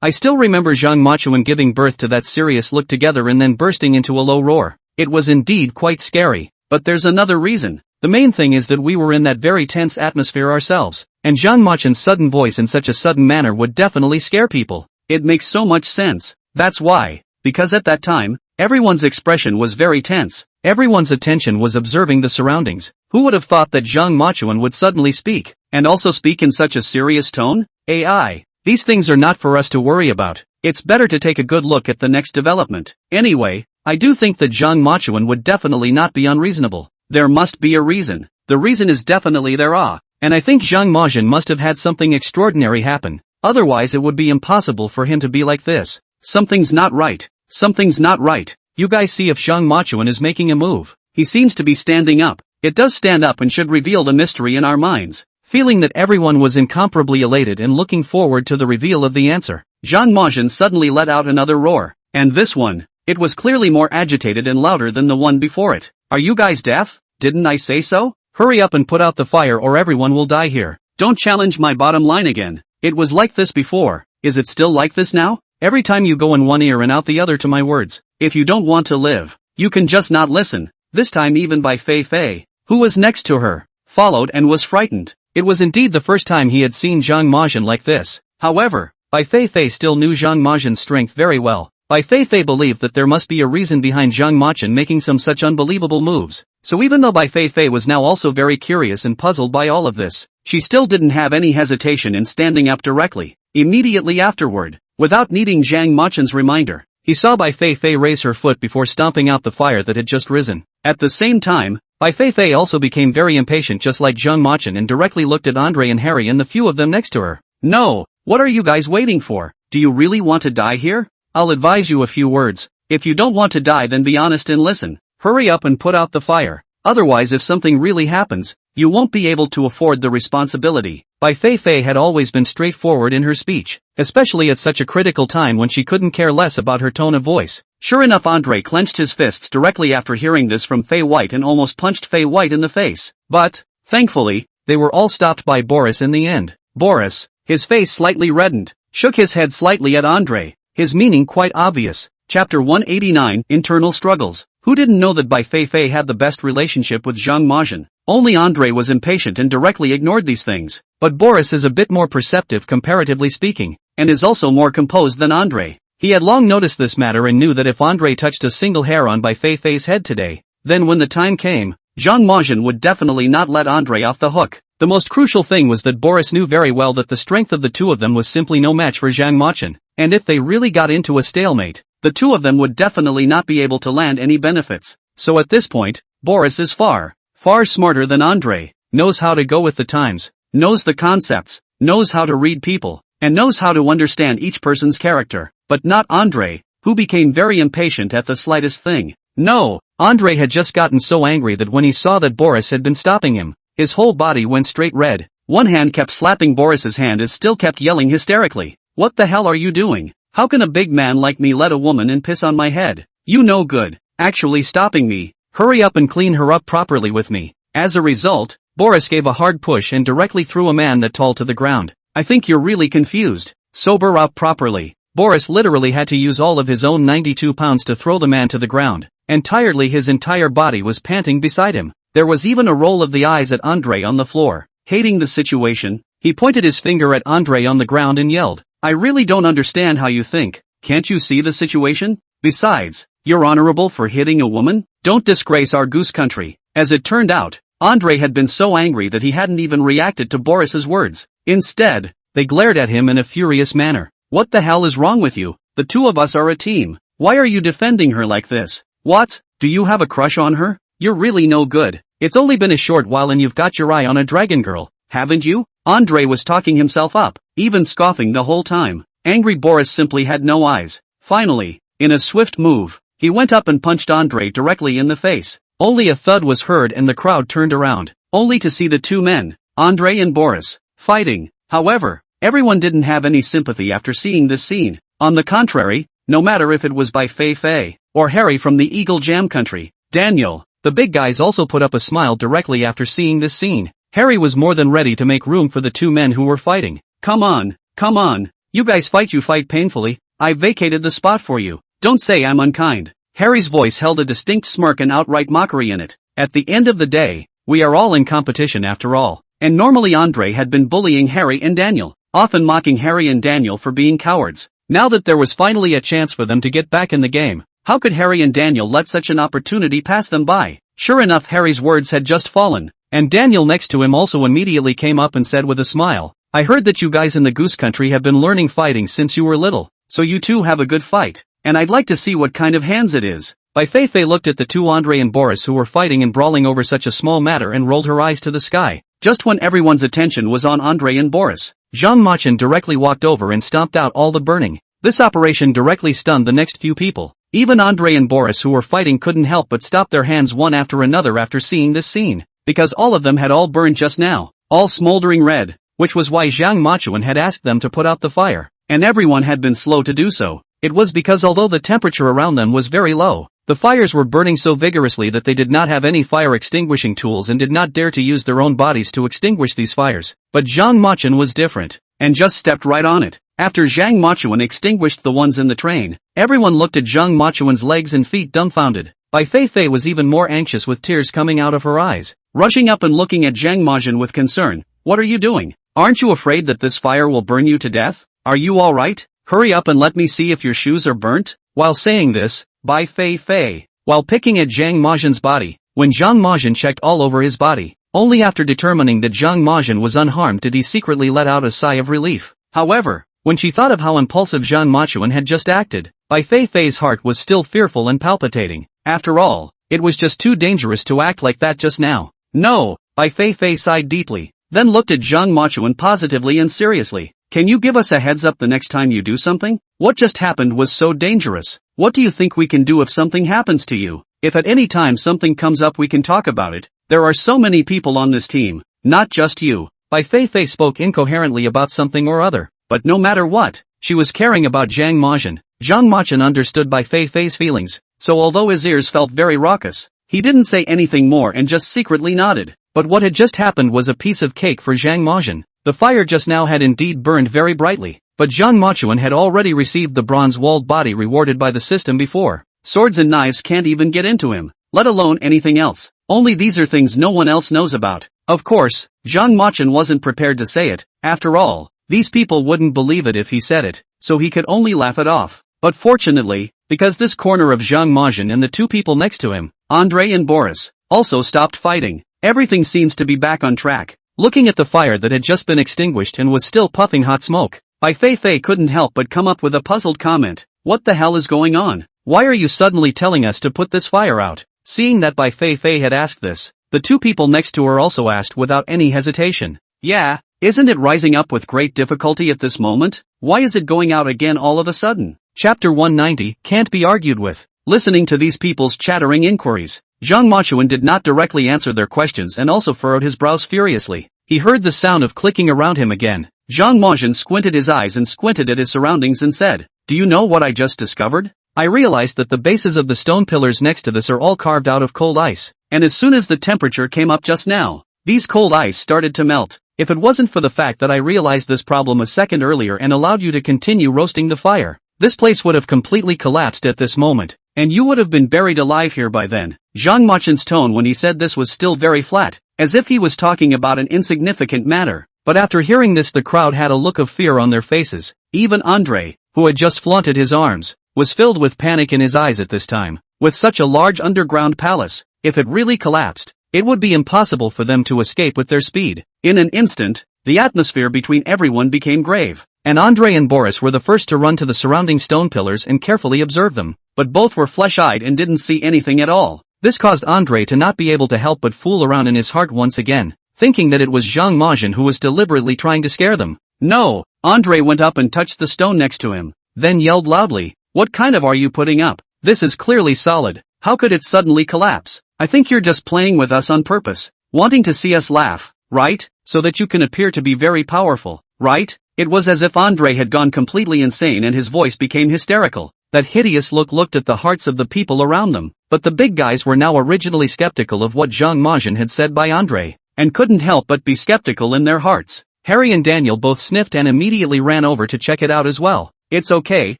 I still remember Zhang Machuan giving birth to that serious look together and then bursting into a low roar. It was indeed quite scary, but there's another reason. The main thing is that we were in that very tense atmosphere ourselves, and Zhang Machin's sudden voice in such a sudden manner would definitely scare people. It makes so much sense. That's why, because at that time, everyone's expression was very tense. Everyone's attention was observing the surroundings. Who would have thought that Zhang Machuan would suddenly speak, and also speak in such a serious tone? AI. These things are not for us to worry about. It's better to take a good look at the next development. Anyway, I do think that Zhang Machuan would definitely not be unreasonable. There must be a reason. The reason is definitely there are. And I think Zhang Majin must have had something extraordinary happen. Otherwise it would be impossible for him to be like this. Something's not right. Something's not right. You guys see if Zhang Machuan is making a move. He seems to be standing up. It does stand up and should reveal the mystery in our minds. Feeling that everyone was incomparably elated and looking forward to the reveal of the answer, Zhang Majin suddenly let out another roar. And this one, it was clearly more agitated and louder than the one before it. Are you guys deaf? Didn't I say so? Hurry up and put out the fire or everyone will die here. Don't challenge my bottom line again. It was like this before. Is it still like this now? Every time you go in one ear and out the other to my words. If you don't want to live, you can just not listen. This time even Bai Feifei, who was next to her, followed and was frightened. It was indeed the first time he had seen Zhang Majin like this. However, Bai Feifei still knew Zhang Majin's strength very well, Bai Feifei believed that there must be a reason behind Zhang Machin making some such unbelievable moves. So even though Bai Feifei was now also very curious and puzzled by all of this, she still didn't have any hesitation in standing up directly. Immediately afterward, without needing Zhang Machin's reminder, he saw Bai Feifei raise her foot before stomping out the fire that had just risen. At the same time, Bai Feifei also became very impatient just like Zhang Machin and directly looked at Andre and Harry and the few of them next to her. No, what are you guys waiting for? Do you really want to die here? I'll advise you a few words. If you don't want to die then be honest and listen. Hurry up and put out the fire. Otherwise if something really happens, you won't be able to afford the responsibility. Bai Feifei had always been straightforward in her speech, especially at such a critical time when she couldn't care less about her tone of voice. Sure enough, Andre clenched his fists directly after hearing this from Fei White and almost punched Fei White in the face. But, thankfully, they were all stopped by Boris in the end. Boris, his face slightly reddened, shook his head slightly at Andre, his meaning quite obvious. Chapter 189, Internal Struggles. Who didn't know that Bai Feifei had the best relationship with Zhang Machin? Only Andre was impatient and directly ignored these things. But Boris is a bit more perceptive comparatively speaking, and is also more composed than Andre. He had long noticed this matter and knew that if Andre touched a single hair on Bai Feifei's head today, then when the time came, Zhang Machin would definitely not let Andre off the hook. The most crucial thing was that Boris knew very well that the strength of the two of them was simply no match for Zhang Machin, and if they really got into a stalemate, the two of them would definitely not be able to land any benefits. So at this point, Boris is far smarter than Andre, knows how to go with the times, knows the concepts, knows how to read people, and knows how to understand each person's character, but not Andre, who became very impatient at the slightest thing. No, Andre had just gotten so angry that when he saw that Boris had been stopping him, his whole body went straight red. One hand kept slapping Boris's hand as still kept yelling hysterically, "What the hell are you doing? How can a big man like me let a woman and piss on my head? You no good, actually stopping me. Hurry up and clean her up properly with me." As a result, Boris gave a hard push and directly threw a man that tall to the ground. I think you're really confused. Sober up properly. Boris literally had to use all of his own 92 pounds to throw the man to the ground, and tiredly his entire body was panting beside him. There was even a roll of the eyes at Andre on the floor. Hating the situation, he pointed his finger at Andre on the ground and yelled, "I really don't understand how you think. Can't you see the situation? Besides, you're honorable for hitting a woman? Don't disgrace our goose country." As it turned out, Andre had been so angry that he hadn't even reacted to Boris's words. Instead, they glared at him in a furious manner. "What the hell is wrong with you? The two of us are a team. Why are you defending her like this? What? Do you have a crush on her? You're really no good. It's only been a short while and you've got your eye on a dragon girl, haven't you?" Andre was talking himself up, even scoffing the whole time. Angry Boris simply had no eyes. Finally, in a swift move, he went up and punched Andre directly in the face. Only a thud was heard and the crowd turned around, only to see the two men, Andre and Boris, fighting. However, everyone didn't have any sympathy after seeing this scene. On the contrary, no matter if it was Bai Feifei or Harry from the Eagle Jam country, Daniel, the big guys also put up a smile directly after seeing this scene. Harry was more than ready to make room for the two men who were fighting. Come on. You guys fight painfully. I vacated the spot for you. Don't say I'm unkind." Harry's voice held a distinct smirk and outright mockery in it. At the end of the day, we are all in competition after all. And normally Andre had been bullying Harry and Daniel, often mocking Harry and Daniel for being cowards. Now that there was finally a chance for them to get back in the game, how could Harry and Daniel let such an opportunity pass them by? Sure enough, Harry's words had just fallen, and Daniel next to him also immediately came up and said with a smile, "I heard that you guys in the Goose Country have been learning fighting since you were little, so you two have a good fight, and I'd like to see what kind of hands it is." Bai Feifei looked at the two Andre and Boris who were fighting and brawling over such a small matter and rolled her eyes to the sky. Just when everyone's attention was on Andre and Boris, Zhang Machin directly walked over and stomped out all the burning. This operation directly stunned the next few people. Even Andre and Boris who were fighting couldn't help but stop their hands one after another after seeing this scene, because all of them had all burned just now, all smoldering red, which was why Zhang Machin had asked them to put out the fire, and everyone had been slow to do so. It was because although the temperature around them was very low, the fires were burning so vigorously that they did not have any fire extinguishing tools and did not dare to use their own bodies to extinguish these fires. But Zhang Machin was different, and just stepped right on it. After Zhang Machin extinguished the ones in the train, everyone looked at Zhang Machin's legs and feet dumbfounded. Bai Feifei was even more anxious with tears coming out of her eyes, rushing up and looking at Zhang Machin with concern. "What are you doing? Aren't you afraid that this fire will burn you to death? Are you alright? Hurry up and let me see if your shoes are burnt." While saying this, Bai Feifei, while picking at Zhang Mazhen's body, when Zhang Mazhen checked all over his body, only after determining that Zhang Mazhen was unharmed did he secretly let out a sigh of relief. However, when she thought of how impulsive Zhang Mazhen had just acted, Bai Feifei's heart was still fearful and palpitating. After all, it was just too dangerous to act like that just now. No, Bai Feifei sighed deeply, then looked at Zhang Mazhen positively and seriously. Can you give us a heads up the next time you do something? What just happened was so dangerous. What do you think we can do if something happens to you? If at any time something comes up we can talk about it. There are so many people on this team, not just you. Bai Feifei spoke incoherently about something or other, but no matter what, she was caring about Zhang Mazhen. Zhang Mazhen understood Bai Feifei's feelings, so although his ears felt very raucous, he didn't say anything more and just secretly nodded. But what had just happened was a piece of cake for Zhang Mazhen. The fire just now had indeed burned very brightly, but Zhang Mazhen had already received the bronze-walled body rewarded by the system before. Swords and knives can't even get into him, let alone anything else. Only these are things no one else knows about. Of course, Zhang Mazhen wasn't prepared to say it. After all, these people wouldn't believe it if he said it, so he could only laugh it off. But fortunately, because this corner of Zhang Mazhen and the two people next to him, Andrei and Boris, also stopped fighting, everything seems to be back on track. Looking at the fire that had just been extinguished and was still puffing hot smoke, Bai Feifei couldn't help but come up with a puzzled comment. What the hell is going on? Why are you suddenly telling us to put this fire out? Seeing that Bai Feifei had asked this, the two people next to her also asked without any hesitation. Yeah, isn't it rising up with great difficulty at this moment? Why is it going out again all of a sudden? Chapter 190, can't be argued with. Listening to these people's chattering inquiries, Zhang Mazhen did not directly answer their questions and also furrowed his brows furiously. He heard the sound of clicking around him again. Zhang Mazhen squinted his eyes and squinted at his surroundings and said, "Do you know what I just discovered? I realized that the bases of the stone pillars next to this are all carved out of cold ice, and as soon as the temperature came up just now, these cold ice started to melt. If it wasn't for the fact that I realized this problem a second earlier and allowed you to continue roasting the fire, this place would have completely collapsed at this moment, and you would have been buried alive here by then." Zhang Mazhen's tone when he said this was still very flat, as if he was talking about an insignificant matter. But after hearing this the crowd had a look of fear on their faces. Even Andrei, who had just flaunted his arms, was filled with panic in his eyes at this time. With such a large underground palace, if it really collapsed, it would be impossible for them to escape with their speed. In an instant, the atmosphere between everyone became grave, and Andrei and Boris were the first to run to the surrounding stone pillars and carefully observe them, but both were flesh-eyed and didn't see anything at all. This caused Andrei to not be able to help but fool around in his heart once again, thinking that it was Zhang Mazhen who was deliberately trying to scare them. No! Andrei went up and touched the stone next to him, then yelled loudly, "What kind of are you putting up? This is clearly solid. How could it suddenly collapse? I think you're just playing with us on purpose, wanting to see us laugh, right? So that you can appear to be very powerful, right?" It was as if Andrei had gone completely insane and his voice became hysterical. That hideous look looked at the hearts of the people around them, but the big guys were now originally skeptical of what Zhang Mazhen had said by Andrei, and couldn't help but be skeptical in their hearts. Harry and Daniel both sniffed and immediately ran over to check it out as well. "It's okay,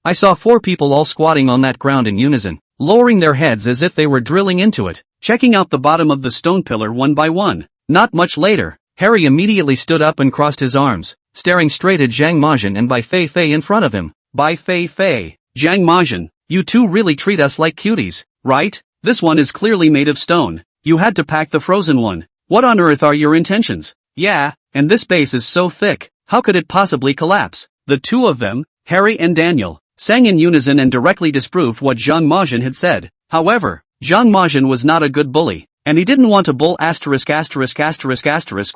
I saw 4 people all squatting on that ground in unison, lowering their heads as if they were drilling into it, checking out the bottom of the stone pillar one by one." Not much later, Harry immediately stood up and crossed his arms, staring straight at Zhang Mazhen and Bai Feifei in front of him. Bai Feifei, Zhang Mazhen, you two really treat us like cuties, right? This one is clearly made of stone. You had to pack the frozen one. What on earth are your intentions? Yeah, and this base is so thick, how could it possibly collapse? The two of them, Harry and Daniel, sang in unison and directly disproved what Zhang Mazhen had said. However, Zhang Mazhen was not a good bully, and he didn't want to bull *****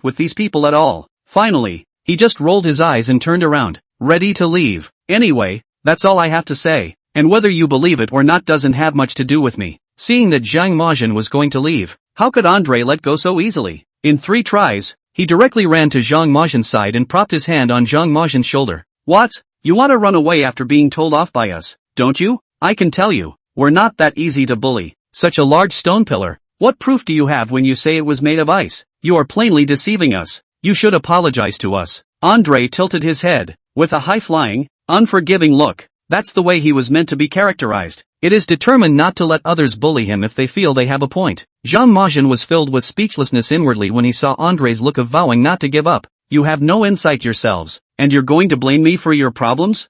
with these people at all. Finally, he just rolled his eyes and turned around, ready to leave. Anyway, that's all I have to say, and whether you believe it or not doesn't have much to do with me. Seeing that Zhang Mazhen was going to leave, how could Andrei let go so easily? In 3 tries, he directly ran to Zhang Mazhen's side and propped his hand on Zhang Mazhen's shoulder. "What? You want to run away after being told off by us, don't you? I can tell you, we're not that easy to bully. Such a large stone pillar. What proof do you have when you say it was made of ice? You are plainly deceiving us. You should apologize to us." Andrei tilted his head, with a high-flying, unforgiving look. That's the way he was meant to be characterized. It is determined not to let others bully him if they feel they have a point. Zhang Mazhen was filled with speechlessness inwardly when he saw Andrei's look of vowing not to give up. "You have no insight yourselves, and you're going to blame me for your problems?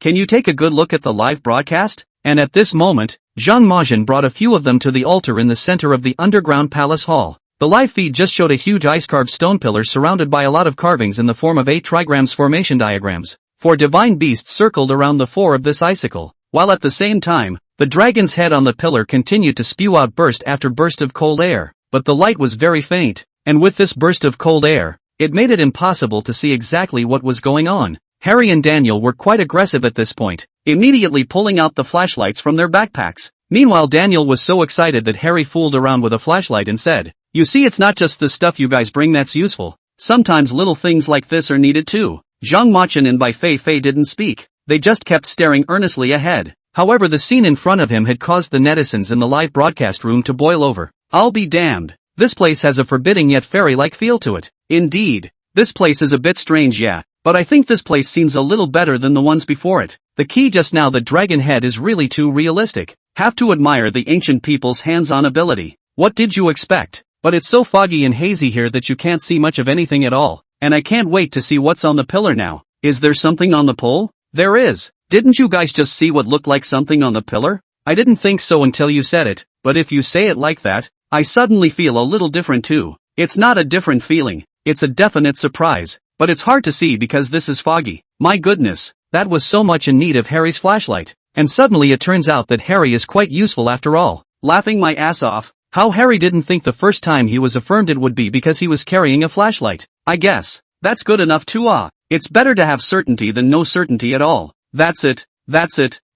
Can you take a good look at the live broadcast? And at this moment, Zhang Majin brought a few of them to the altar in the center of the underground palace hall. The live feed just showed a huge ice-carved stone pillar surrounded by a lot of carvings in the form of 8 trigrams formation diagrams. 4 divine beasts circled around the 4 of this icicle, while at the same time, the dragon's head on the pillar continued to spew out burst after burst of cold air, but the light was very faint, and with this burst of cold air, it made it impossible to see exactly what was going on. Harry and Daniel were quite aggressive at this point, immediately pulling out the flashlights from their backpacks. Meanwhile, Daniel was so excited that Harry fooled around with a flashlight and said, "You see, it's not just the stuff you guys bring that's useful. Sometimes little things like this are needed too." Zhang Machin and Bai Feifei didn't speak. They just kept staring earnestly ahead. However, the scene in front of him had caused the netizens in the live broadcast room to boil over. I'll be damned. This place has a forbidding yet fairy-like feel to it. Indeed. This place is a bit strange, yeah, but I think this place seems a little better than the ones before it. The key just now, the dragon head, is really too realistic. Have to admire the ancient people's hands-on ability. What did you expect? But it's so foggy and hazy here that you can't see much of anything at all, and I can't wait to see what's on the pillar now. Is there something on the pole? There is. Didn't you guys just see what looked like something on the pillar? I didn't think so until you said it, but if you say it like that, I suddenly feel a little different too. It's not a different feeling, it's a definite surprise, but it's hard to see because this is foggy. My goodness, that was so much in need of Harry's flashlight. And suddenly it turns out that Harry is quite useful after all. Laughing my ass off, how Harry didn't think the first time he was affirmed it would be because he was carrying a flashlight. I guess, that's good enough too. It's better to have certainty than no certainty at all. That's it,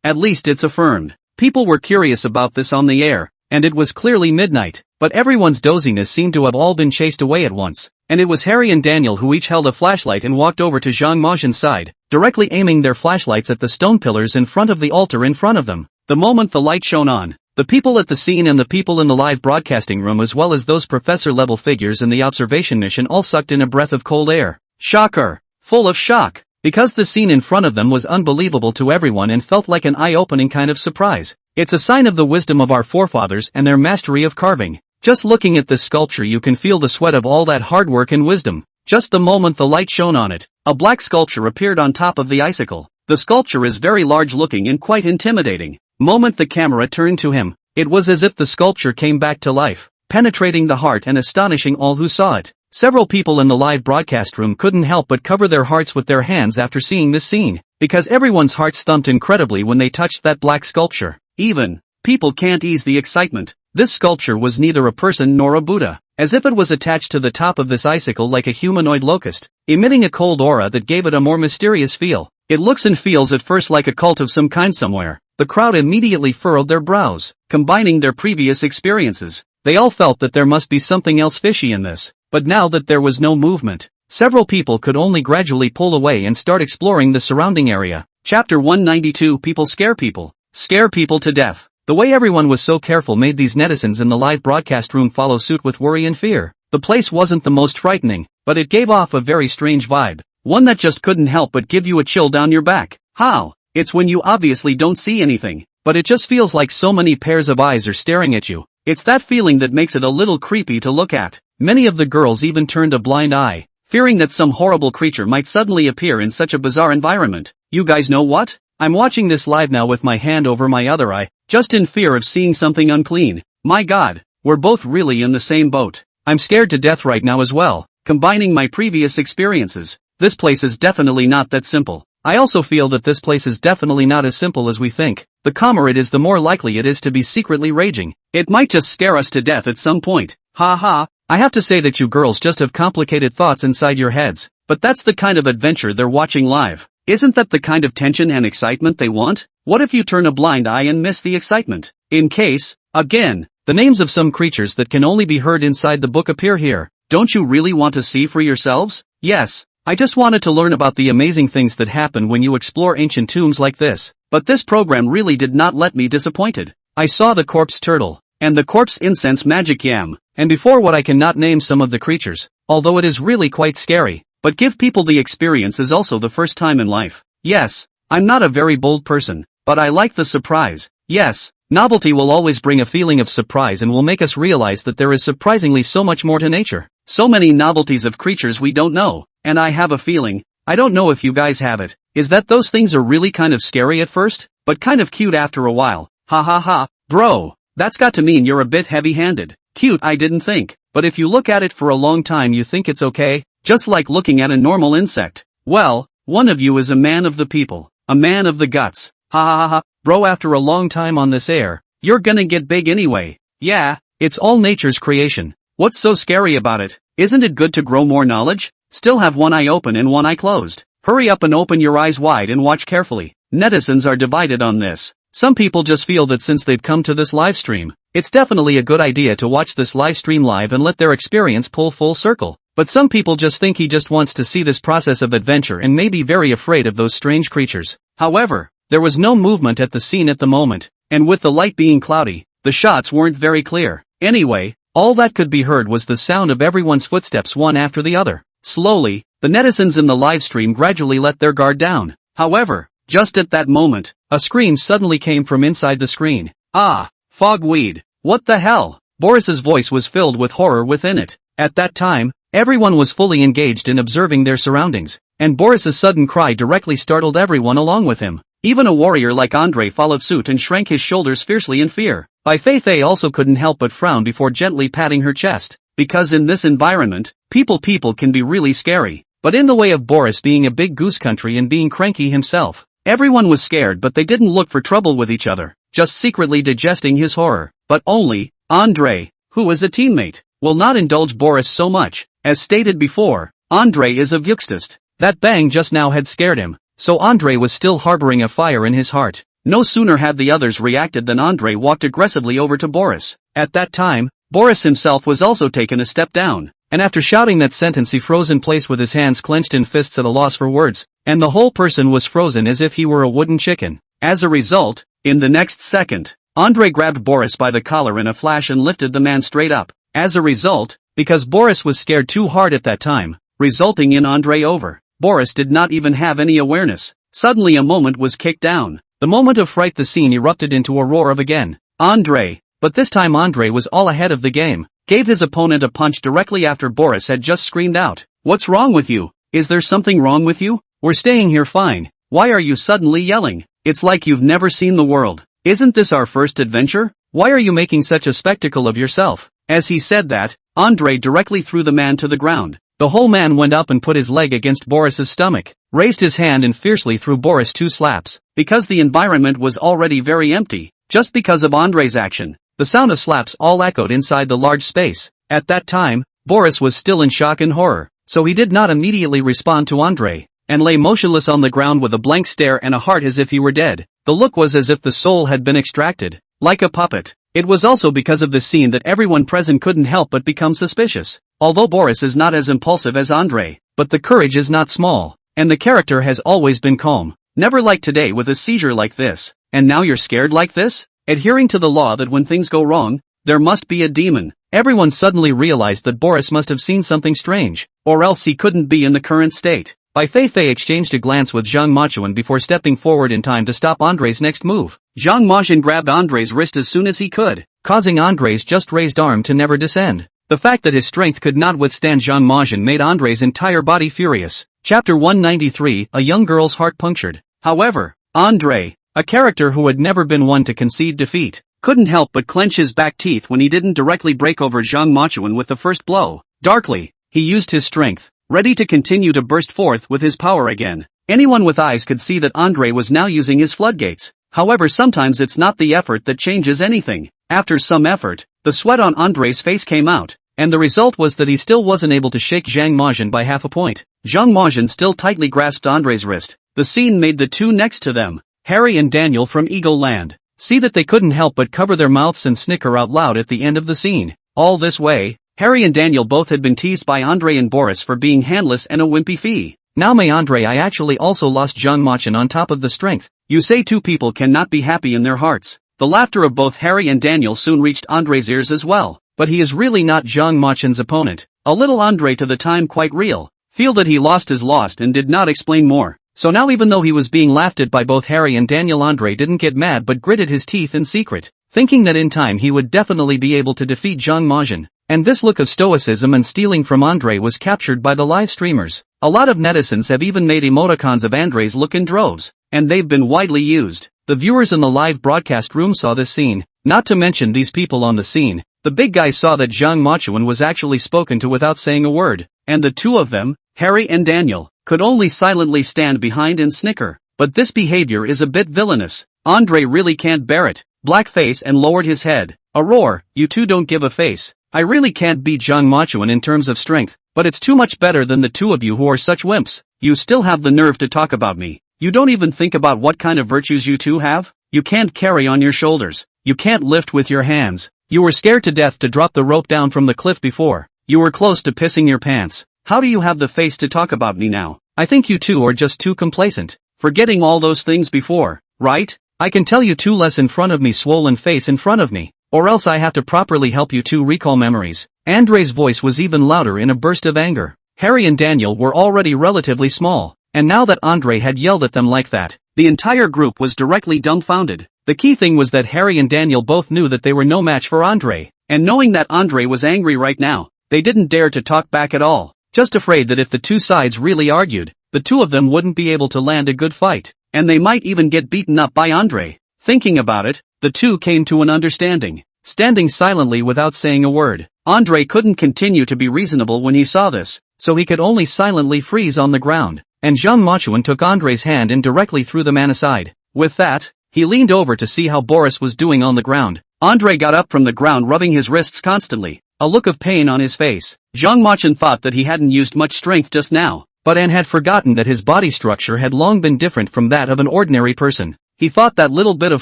at least it's affirmed. People were curious about this on the air, and it was clearly midnight, but everyone's doziness seemed to have all been chased away at once, and it was Harry and Daniel who each held a flashlight and walked over to Zhang Majin's side, directly aiming their flashlights at the stone pillars in front of the altar in front of them. The moment the light shone on, the people at the scene and the people in the live broadcasting room as well as those professor-level figures in the observation mission all sucked in a breath of cold air. Shocker! Full of shock! Because the scene in front of them was unbelievable to everyone and felt like an eye-opening kind of surprise. It's a sign of the wisdom of our forefathers and their mastery of carving. Just looking at this sculpture you can feel the sweat of all that hard work and wisdom. Just the moment the light shone on it, a black sculpture appeared on top of the icicle. The sculpture is very large looking and quite intimidating. Moment the camera turned to him, it was as if the sculpture came back to life, penetrating the heart and astonishing all who saw it. Several people in the live broadcast room couldn't help but cover their hearts with their hands after seeing this scene, because everyone's hearts thumped incredibly when they touched that black sculpture. Even people can't ease the excitement. This sculpture was neither a person nor a Buddha, as if it was attached to the top of this icicle like a humanoid locust, emitting a cold aura that gave it a more mysterious feel. It looks and feels at first like a cult of some kind somewhere. The crowd immediately furrowed their brows, combining their previous experiences. They all felt that there must be something else fishy in this. But now that there was no movement, several people could only gradually pull away and start exploring the surrounding area. Chapter 192. People scare people. Scare people to death. The way everyone was so careful made these netizens in the live broadcast room follow suit with worry and fear. The place wasn't the most frightening, but it gave off a very strange vibe. One that just couldn't help but give you a chill down your back. How? It's when you obviously don't see anything, but it just feels like so many pairs of eyes are staring at you. It's that feeling that makes it a little creepy to look at. Many of the girls even turned a blind eye, fearing that some horrible creature might suddenly appear in such a bizarre environment. You guys know what? I'm watching this live now with my hand over my other eye, just in fear of seeing something unclean. My God, we're both really in the same boat. I'm scared to death right now as well, combining my previous experiences. This place is definitely not that simple. I also feel that this place is definitely not as simple as we think. The calmer it is, the more likely it is to be secretly raging. It might just scare us to death at some point. Ha ha. I have to say that you girls just have complicated thoughts inside your heads, but that's the kind of adventure they're watching live. Isn't that the kind of tension and excitement they want? What if you turn a blind eye and miss the excitement? In case, again, the names of some creatures that can only be heard inside the book appear here. Don't you really want to see for yourselves? Yes, I just wanted to learn about the amazing things that happen when you explore ancient tombs like this, but this program really did not let me disappointed. I saw the corpse turtle, and the corpse incense magic yam, and before what I cannot name some of the creatures, although it is really quite scary, but give people the experience is also the first time in life. Yes, I'm not a very bold person, but I like the surprise. Yes, novelty will always bring a feeling of surprise and will make us realize that there is surprisingly so much more to nature. So many novelties of creatures we don't know, and I have a feeling I don't know if you guys have it, is that those things are really kind of scary at first, but kind of cute after a while. Ha ha ha, bro. That's got to mean you're a bit heavy-handed. Cute, I didn't think, but if you look at it for a long time you think it's okay, just like looking at a normal insect. Well, one of you is a man of the people, a man of the guts. Ha ha ha ha, bro, after a long time on this air, you're gonna get big anyway. Yeah, it's all nature's creation. What's so scary about it? Isn't it good to grow more knowledge? Still have one eye open and one eye closed. Hurry up and open your eyes wide and watch carefully. Netizens are divided on this. Some people just feel that since they've come to this live stream, it's definitely a good idea to watch this live stream live and let their experience pull full circle. But some people just think he just wants to see this process of adventure and may be very afraid of those strange creatures. However, there was no movement at the scene at the moment, and with the light being cloudy, the shots weren't very clear. Anyway, all that could be heard was the sound of everyone's footsteps one after the other. Slowly, the netizens in the live stream gradually let their guard down. However, just at that moment, a scream suddenly came from inside the screen. Ah, fogweed. What the hell? Boris's voice was filled with horror within it. At that time, everyone was fully engaged in observing their surroundings, and Boris's sudden cry directly startled everyone along with him. Even a warrior like Andre followed suit and shrank his shoulders fiercely in fear. Bai Feifei also couldn't help but frown before gently patting her chest, because in this environment, people can be really scary. But in the way of Boris being a big goose country and being cranky himself, everyone was scared, but they didn't look for trouble with each other, just secretly digesting his horror. But only Andre, who was a teammate, will not indulge Boris so much. As stated before, Andre is a Vyuxtist. That bang just now had scared him, so Andre was still harboring a fire in his heart. No sooner had the others reacted than Andre walked aggressively over to Boris. At that time, Boris himself was also taken a step down, and after shouting that sentence he froze in place with his hands clenched in fists at a loss for words, and the whole person was frozen as if he were a wooden chicken. As a result, in the next second, Andre grabbed Boris by the collar in a flash and lifted the man straight up. As a result, because Boris was scared too hard at that time, resulting in Andre over, Boris did not even have any awareness. Suddenly a moment was kicked down. The moment of fright, the scene erupted into a roar of again. Andre, but this time Andre was all ahead of the game, gave his opponent a punch directly after Boris had just screamed out, "What's wrong with you? Is there something wrong with you? We're staying here fine. Why are you suddenly yelling? It's like you've never seen the world. Isn't this our first adventure? Why are you making such a spectacle of yourself?" As he said that, Andre directly threw the man to the ground. The whole man went up and put his leg against Boris's stomach, raised his hand and fiercely threw Boris 2 slaps. Because the environment was already very empty, just because of Andre's action, the sound of slaps all echoed inside the large space. At that time, Boris was still in shock and horror, so he did not immediately respond to Andre, and lay motionless on the ground with a blank stare and a heart as if he were dead. The look was as if the soul had been extracted, like a puppet. It was also because of this scene that everyone present couldn't help but become suspicious. Although Boris is not as impulsive as Andre, but the courage is not small, and the character has always been calm. Never like today with a seizure like this, and now you're scared like this? Adhering to the law that when things go wrong, there must be a demon. Everyone suddenly realized that Boris must have seen something strange, or else he couldn't be in the current state. Bai Feifei exchanged a glance with Zhang Machuan before stepping forward in time to stop Andre's next move. Zhang Machuan grabbed Andre's wrist as soon as he could, causing Andre's just raised arm to never descend. The fact that his strength could not withstand Zhang Machuan made Andre's entire body furious. Chapter 193, A Young Girl's Heart Punctured. However, Andre, a character who had never been one to concede defeat, couldn't help but clench his back teeth when he didn't directly break over Zhang Machuan with the first blow. Darkly, he used his strength, ready to continue to burst forth with his power again. Anyone with eyes could see that Andre was now using his floodgates. However, sometimes it's not the effort that changes anything. After some effort, the sweat on Andre's face came out, and the result was that he still wasn't able to shake Zhang Machuan by half a point. Zhang Machuan still tightly grasped Andre's wrist. The scene made the two next to them, Harry and Daniel from Eagle Land, see that they couldn't help but cover their mouths and snicker out loud at the end of the scene. All this way, Harry and Daniel both had been teased by Andre and Boris for being handless and a wimpy fee. Now may Andre, I actually also lost Zhang Machuan on top of the strength. You say two people cannot be happy in their hearts. The laughter of both Harry and Daniel soon reached Andre's ears as well. But he is really not Zhang Machuan's opponent. A little Andre to the time quite real. Feel that he lost is lost and did not explain more. So now even though he was being laughed at by both Harry and Daniel, Andre didn't get mad but gritted his teeth in secret, thinking that in time he would definitely be able to defeat Zhang Machuan. And this look of stoicism and stealing from Andre was captured by the live streamers. A lot of netizens have even made emoticons of Andrei's look in droves, and they've been widely used. The viewers in the live broadcast room saw this scene, not to mention these people on the scene. The big guy saw that Zhang Machuan was actually spoken to without saying a word, and the two of them, Harry and Daniel, could only silently stand behind and snicker. But this behavior is a bit villainous. Andrei really can't bear it. Black face and lowered his head. A roar, you two don't give a face. I really can't beat Zhang Machuan in terms of strength, but it's too much better than the two of you who are such wimps. You still have the nerve to talk about me. You don't even think about what kind of virtues you two have? You can't carry on your shoulders. You can't lift with your hands. You were scared to death to drop the rope down from the cliff before. You were close to pissing your pants. How do you have the face to talk about me now? I think you two are just too complacent. Forgetting all those things before, right? I can tell you two less in front of me, swollen face in front of me, or else I have to properly help you two recall memories. Andrei's voice was even louder in a burst of anger. Harry and Daniel were already relatively small, and now that Andrei had yelled at them like that, the entire group was directly dumbfounded. The key thing was that Harry and Daniel both knew that they were no match for Andrei, and knowing that Andrei was angry right now, they didn't dare to talk back at all, just afraid that if the two sides really argued, the two of them wouldn't be able to land a good fight, and they might even get beaten up by Andrei. Thinking about it, the two came to an understanding, standing silently without saying a word. Andrei couldn't continue to be reasonable when he saw this, so he could only silently freeze on the ground, and Zhang Machuan took Andrei's hand and directly threw the man aside. With that, he leaned over to see how Boris was doing on the ground. Andrei got up from the ground, rubbing his wrists constantly, a look of pain on his face. Zhang Machuan thought that he hadn't used much strength just now, but had forgotten that his body structure had long been different from that of an ordinary person. He thought that little bit of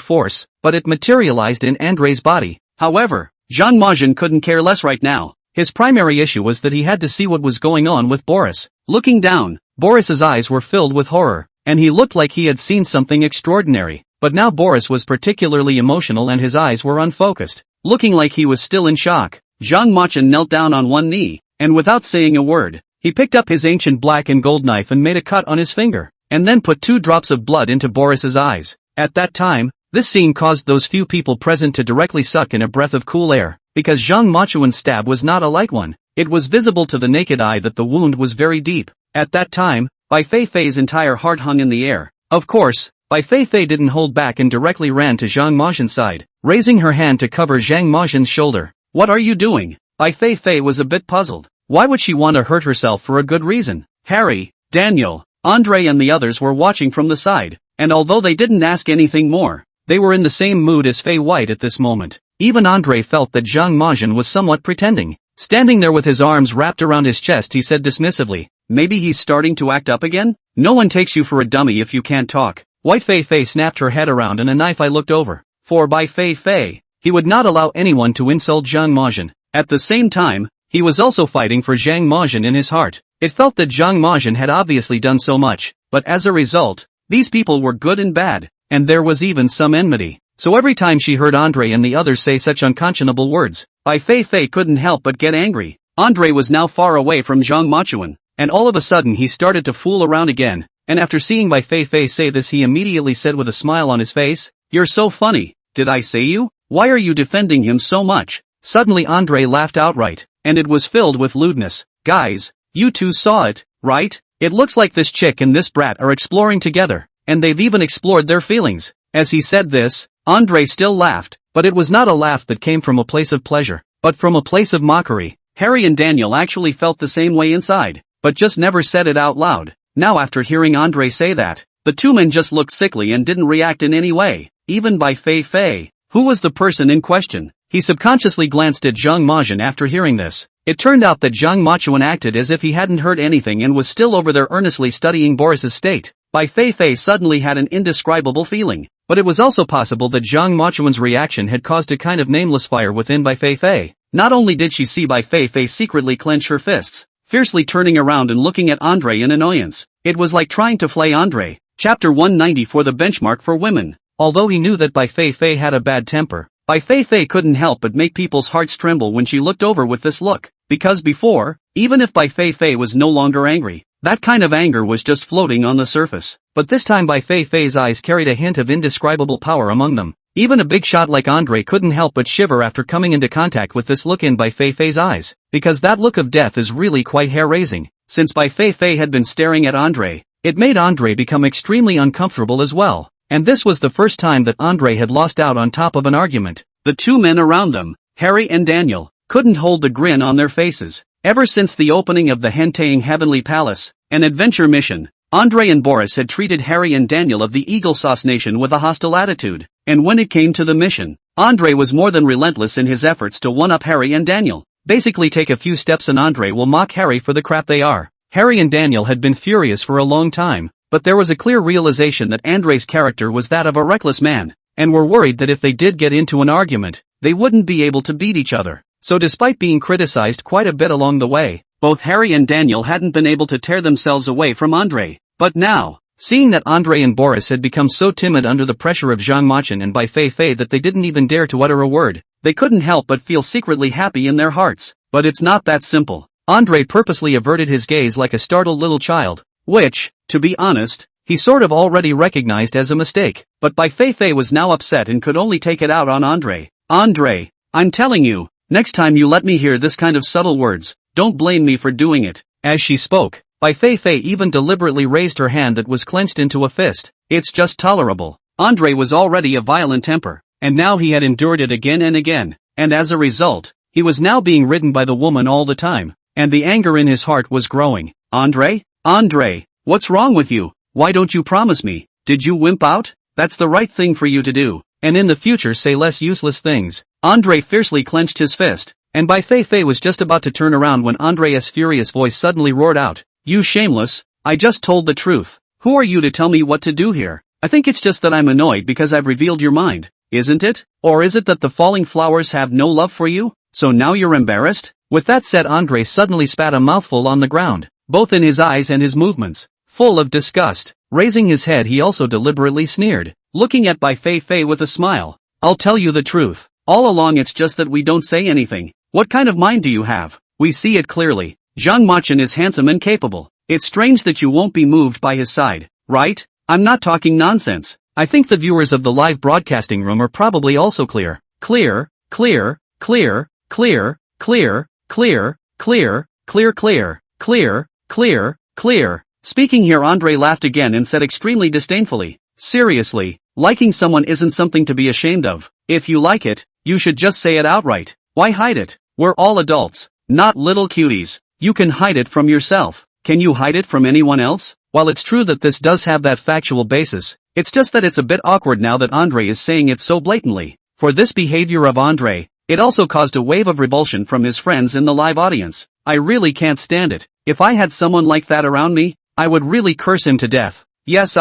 force, but it materialized in Andrei's body. However, Zhang Machuan couldn't care less right now. His primary issue was that he had to see what was going on with Boris. Looking down, Boris's eyes were filled with horror, and he looked like he had seen something extraordinary. But now Boris was particularly emotional and his eyes were unfocused, looking like he was still in shock. Zhang Machuan knelt down on one knee, and without saying a word, he picked up his ancient black and gold knife and made a cut on his finger, and then put 2 drops of blood into Boris's eyes. At that time, this scene caused those few people present to directly suck in a breath of cool air, because Zhang Machuan's stab was not a light one. It was visible to the naked eye that the wound was very deep. At that time, Bai Feifei's entire heart hung in the air. Of course, Bai Feifei didn't hold back and directly ran to Zhang Machuan's side, raising her hand to cover Zhang Machuan's shoulder. What are you doing? Bai Feifei was a bit puzzled. Why would she want to hurt herself for a good reason? Harry, Daniel, Andrei and the others were watching from the side, and although they didn't ask anything more, they were in the same mood as Fei White at this moment. Even Andrei felt that Zhang Machuan was somewhat pretending. Standing there with his arms wrapped around his chest, he said dismissively, maybe he's starting to act up again? No one takes you for a dummy if you can't talk. White Feifei snapped her head around and a knife I looked over. For Bai Feifei, he would not allow anyone to insult Zhang Machuan. At the same time, he was also fighting for Zhang Machuan in his heart. It felt that Zhang Machuan had obviously done so much, but as a result, these people were good and bad, and there was even some enmity. So every time she heard Andrei and the others say such unconscionable words, Bai Feifei couldn't help but get angry. Andrei was now far away from Zhang Machuan, and all of a sudden he started to fool around again, and after seeing Bai Feifei say this he immediately said with a smile on his face, "You're so funny, did I say you? Why are you defending him so much?" Suddenly Andrei laughed outright, and it was filled with lewdness. Guys, you two saw it, right? It looks like this chick and this brat are exploring together, and they've even explored their feelings. As he said this, Andrei still laughed, but it was not a laugh that came from a place of pleasure, but from a place of mockery. Harry and Daniel actually felt the same way inside, but just never said it out loud. Now after hearing Andrei say that, the two men just looked sickly and didn't react in any way, even Bai Feifei, who was the person in question. He subconsciously glanced at Zhang Machuan after hearing this. It turned out that Zhang Machuan acted as if he hadn't heard anything and was still over there earnestly studying Boris's state. Bai Feifei suddenly had an indescribable feeling, but it was also possible that Zhang Machuan's reaction had caused a kind of nameless fire within Bai Feifei. Not only did she see Bai Feifei secretly clench her fists, fiercely turning around and looking at Andrei in annoyance, it was like trying to flay Andrei. Chapter 190 for the benchmark for women. Although he knew that Bai Feifei had a bad temper, Bai Feifei couldn't help but make people's hearts tremble when she looked over with this look, because before, even if Bai Feifei was no longer angry, that kind of anger was just floating on the surface. But this time Bai Feifei's eyes carried a hint of indescribable power among them. Even a big shot like Andrei couldn't help but shiver after coming into contact with this look in Bai Feifei's eyes, because that look of death is really quite hair-raising. since Bai Feifei had been staring at Andre. It made Andre become extremely uncomfortable as well, and this was the first time that Andre had lost out on top of an argument. The two men around them, Harry and Daniel, couldn't hold the grin on their faces. Ever since the opening of the Henteing Heavenly Palace, an adventure mission, Andre and Boris had treated Harry and Daniel of the Eagle Sauce Nation with a hostile attitude, and when it came to the mission, Andre was more than relentless in his efforts to one-up Harry and Daniel. Basically take a few steps and Andre will mock Harry for the crap they are. Harry and Daniel had been furious for a long time, but there was a clear realization that Andre's character was that of a reckless man, and were worried that if they did get into an argument, they wouldn't be able to beat each other. So despite being criticized quite a bit along the way, both Harry and Daniel hadn't been able to tear themselves away from Andre. But now, seeing that Andre and Boris had become so timid under the pressure of Zhang Machen and Bai Feifei that they didn't even dare to utter a word, they couldn't help but feel secretly happy in their hearts. But it's not that simple. Andre purposely averted his gaze like a startled little child, which, to be honest, he sort of already recognized as a mistake. But Bai Feifei was now upset and could only take it out on Andre. Andre, I'm telling you, next time you let me hear this kind of subtle words, don't blame me for doing it. As she spoke, Bai Feifei even deliberately raised her hand that was clenched into a fist. It's just tolerable. Andre was already a violent temper, and now he had endured it again and again, and as a result, he was now being ridden by the woman all the time, and the anger in his heart was growing. Andre? Andre, what's wrong with you? Why don't you promise me? Did you wimp out? That's the right thing for you to do, and in the future say less useless things. Andre fiercely clenched his fist, and Bai Feifei was just about to turn around when Andre's furious voice suddenly roared out, "You shameless, I just told the truth. Who are you to tell me what to do here? I think it's just that I'm annoyed because I've revealed your mind, isn't it? Or is it that the falling flowers have no love for you? So now you're embarrassed?" With that said, Andre suddenly spat a mouthful on the ground, both in his eyes and his movements, full of disgust. Raising his head he also deliberately sneered, looking at Bai Feifei with a smile. "I'll tell you the truth. All along it's just that we don't say anything. What kind of mind do you have? We see it clearly. Zhang Machen is handsome and capable. It's strange that you won't be moved by his side, right? I'm not talking nonsense. I think the viewers of the live broadcasting room are probably also clear. Clear, clear, clear, clear, clear, clear, clear, clear, clear, clear, clear, clear." Speaking here, Andre laughed again and said extremely disdainfully, "Seriously, liking someone isn't something to be ashamed of. If you like it, you should just say it outright. Why hide it? We're all adults, not little cuties. You can hide it from yourself. Can you hide it from anyone else?" While it's true that this does have that factual basis, it's just that it's a bit awkward now that Andre is saying it so blatantly. For this behavior of Andre, it also caused a wave of revulsion from his friends in the live audience. I really can't stand it. If I had someone like that around me, I would really curse him to death. Yes,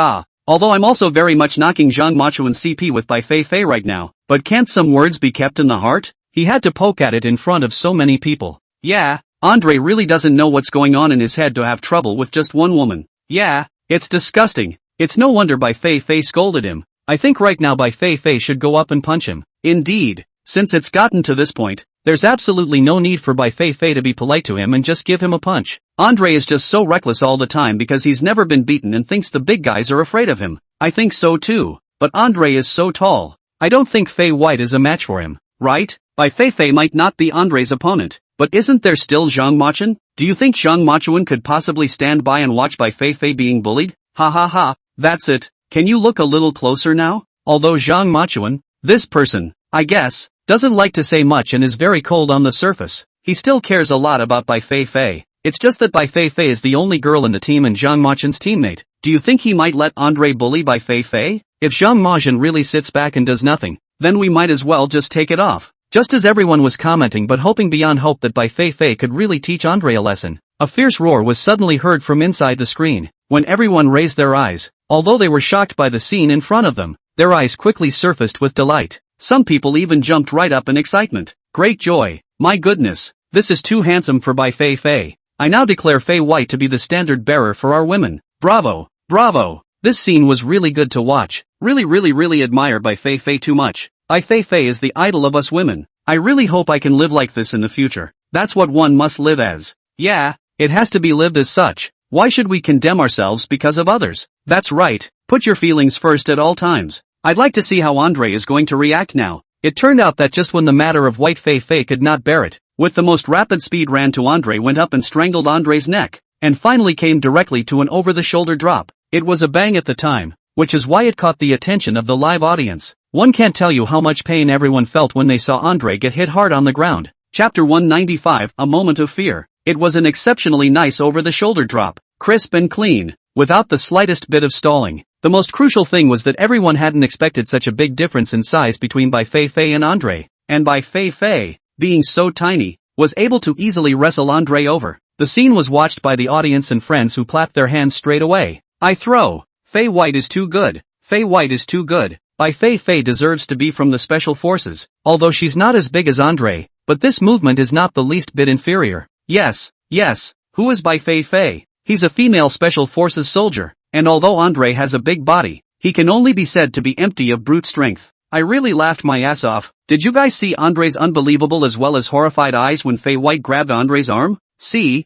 although I'm also very much knocking Zhang Machuan CP with Bai Feifei right now, but can't some words be kept in the heart? He had to poke at it in front of so many people. Yeah, Andre really doesn't know what's going on in his head to have trouble with just one woman. Yeah, it's disgusting. It's no wonder Bai Feifei scolded him. I think right now Bai Feifei should go up and punch him. Indeed, since it's gotten to this point, there's absolutely no need for Bai Feifei to be polite to him and just give him a punch. Andre is just so reckless all the time because he's never been beaten and thinks the big guys are afraid of him. I think so too, but Andre is so tall. I don't think Fei White is a match for him, right? Bai Feifei might not be Andre's opponent, but isn't there still Zhang Machen? Do you think Zhang Machuan could possibly stand by and watch Bai Feifei being bullied? Ha ha ha, that's it. Can you look a little closer now? Although Zhang Machuan, this person, I guess, doesn't like to say much and is very cold on the surface, he still cares a lot about Bai Feifei. It's just that Bai Feifei is the only girl in the team and Zhang Machen's teammate. Do you think he might let Andre bully Bai Feifei? If Zhang Machen really sits back and does nothing, then we might as well just take it off. Just as everyone was commenting but hoping beyond hope that Bai Feifei could really teach Andre a lesson, a fierce roar was suddenly heard from inside the screen. When everyone raised their eyes, although they were shocked by the scene in front of them, their eyes quickly surfaced with delight. Some people even jumped right up in excitement. Great joy. My goodness, this is too handsome for Bai Feifei. I now declare Fei White to be the standard bearer for our women. Bravo, bravo. This scene was really good to watch. Really admire Bai Feifei too much. Bai Feifei is the idol of us women. I really hope I can live like this in the future. That's what one must live as. Yeah, it has to be lived as such. Why should we condemn ourselves because of others? That's right, put your feelings first at all times. I'd like to see how Andre is going to react now. It turned out that just when the matter of White Feifei could not bear it, with the most rapid speed ran to Andre, went up and strangled Andre's neck. and finally came directly to an over-the-shoulder drop. It was a bang at the time, which is why it caught the attention of the live audience. One can't tell you how much pain everyone felt when they saw Andre get hit hard on the ground. Chapter 195, A Moment of Fear. It was an exceptionally nice over-the-shoulder drop, crisp and clean, without the slightest bit of stalling. The most crucial thing was that everyone hadn't expected such a big difference in size between Bai Feifei and Andre, and Bai Feifei, being so tiny, was able to easily wrestle Andre over. The scene was watched by the audience and friends who clapped their hands straight away. I throw. Fei White is too good. Fei White is too good. Bai Feifei deserves to be from the Special Forces, although she's not as big as Andre, but this movement is not the least bit inferior. Yes, who is Bai Feifei? He's a female Special Forces soldier, and although Andre has a big body, he can only be said to be empty of brute strength. I really laughed my ass off. Did you guys see Andre's unbelievable as well as horrified eyes when Fei White grabbed Andre's arm? See,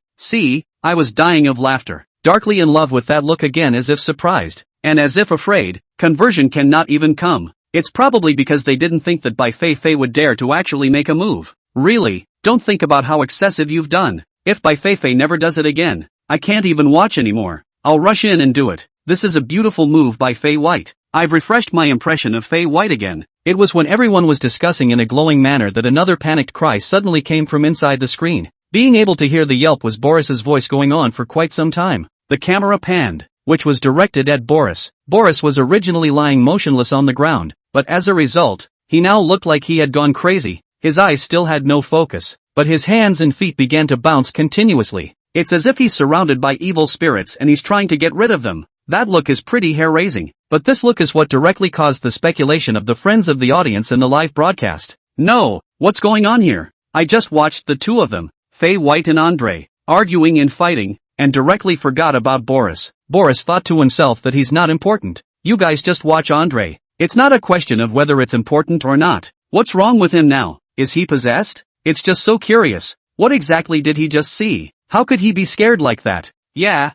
I was dying of laughter, darkly in love with that look again, as if surprised, and as if afraid. Conversion cannot even come. It's probably because they didn't think that Bai Feifei would dare to actually make a move. Really, don't think about how excessive you've done. If Bai Feifei never does it again, I can't even watch anymore. I'll rush in and do it. This is a beautiful move by Fei White. I've refreshed my impression of Fei White again. It was when everyone was discussing in a glowing manner that another panicked cry suddenly came from inside the screen. Being able to hear the yelp was Boris's voice going on for quite some time. The camera panned, which was directed at Boris. Boris was originally lying motionless on the ground, but as a result, he now looked like he had gone crazy. His eyes still had no focus, but his hands and feet began to bounce continuously. It's as if he's surrounded by evil spirits and he's trying to get rid of them. That look is pretty hair-raising, but this look is what directly caused the speculation of the friends of the audience in the live broadcast. No, what's going on here? I just watched the two of them, Fei White and Andre, arguing and fighting, and directly forgot about Boris. Boris thought to himself that he's not important. You guys just watch Andre. It's not a question of whether it's important or not. What's wrong with him now? Is he possessed? It's just so curious. What exactly did he just see? How could he be scared like that? Yeah,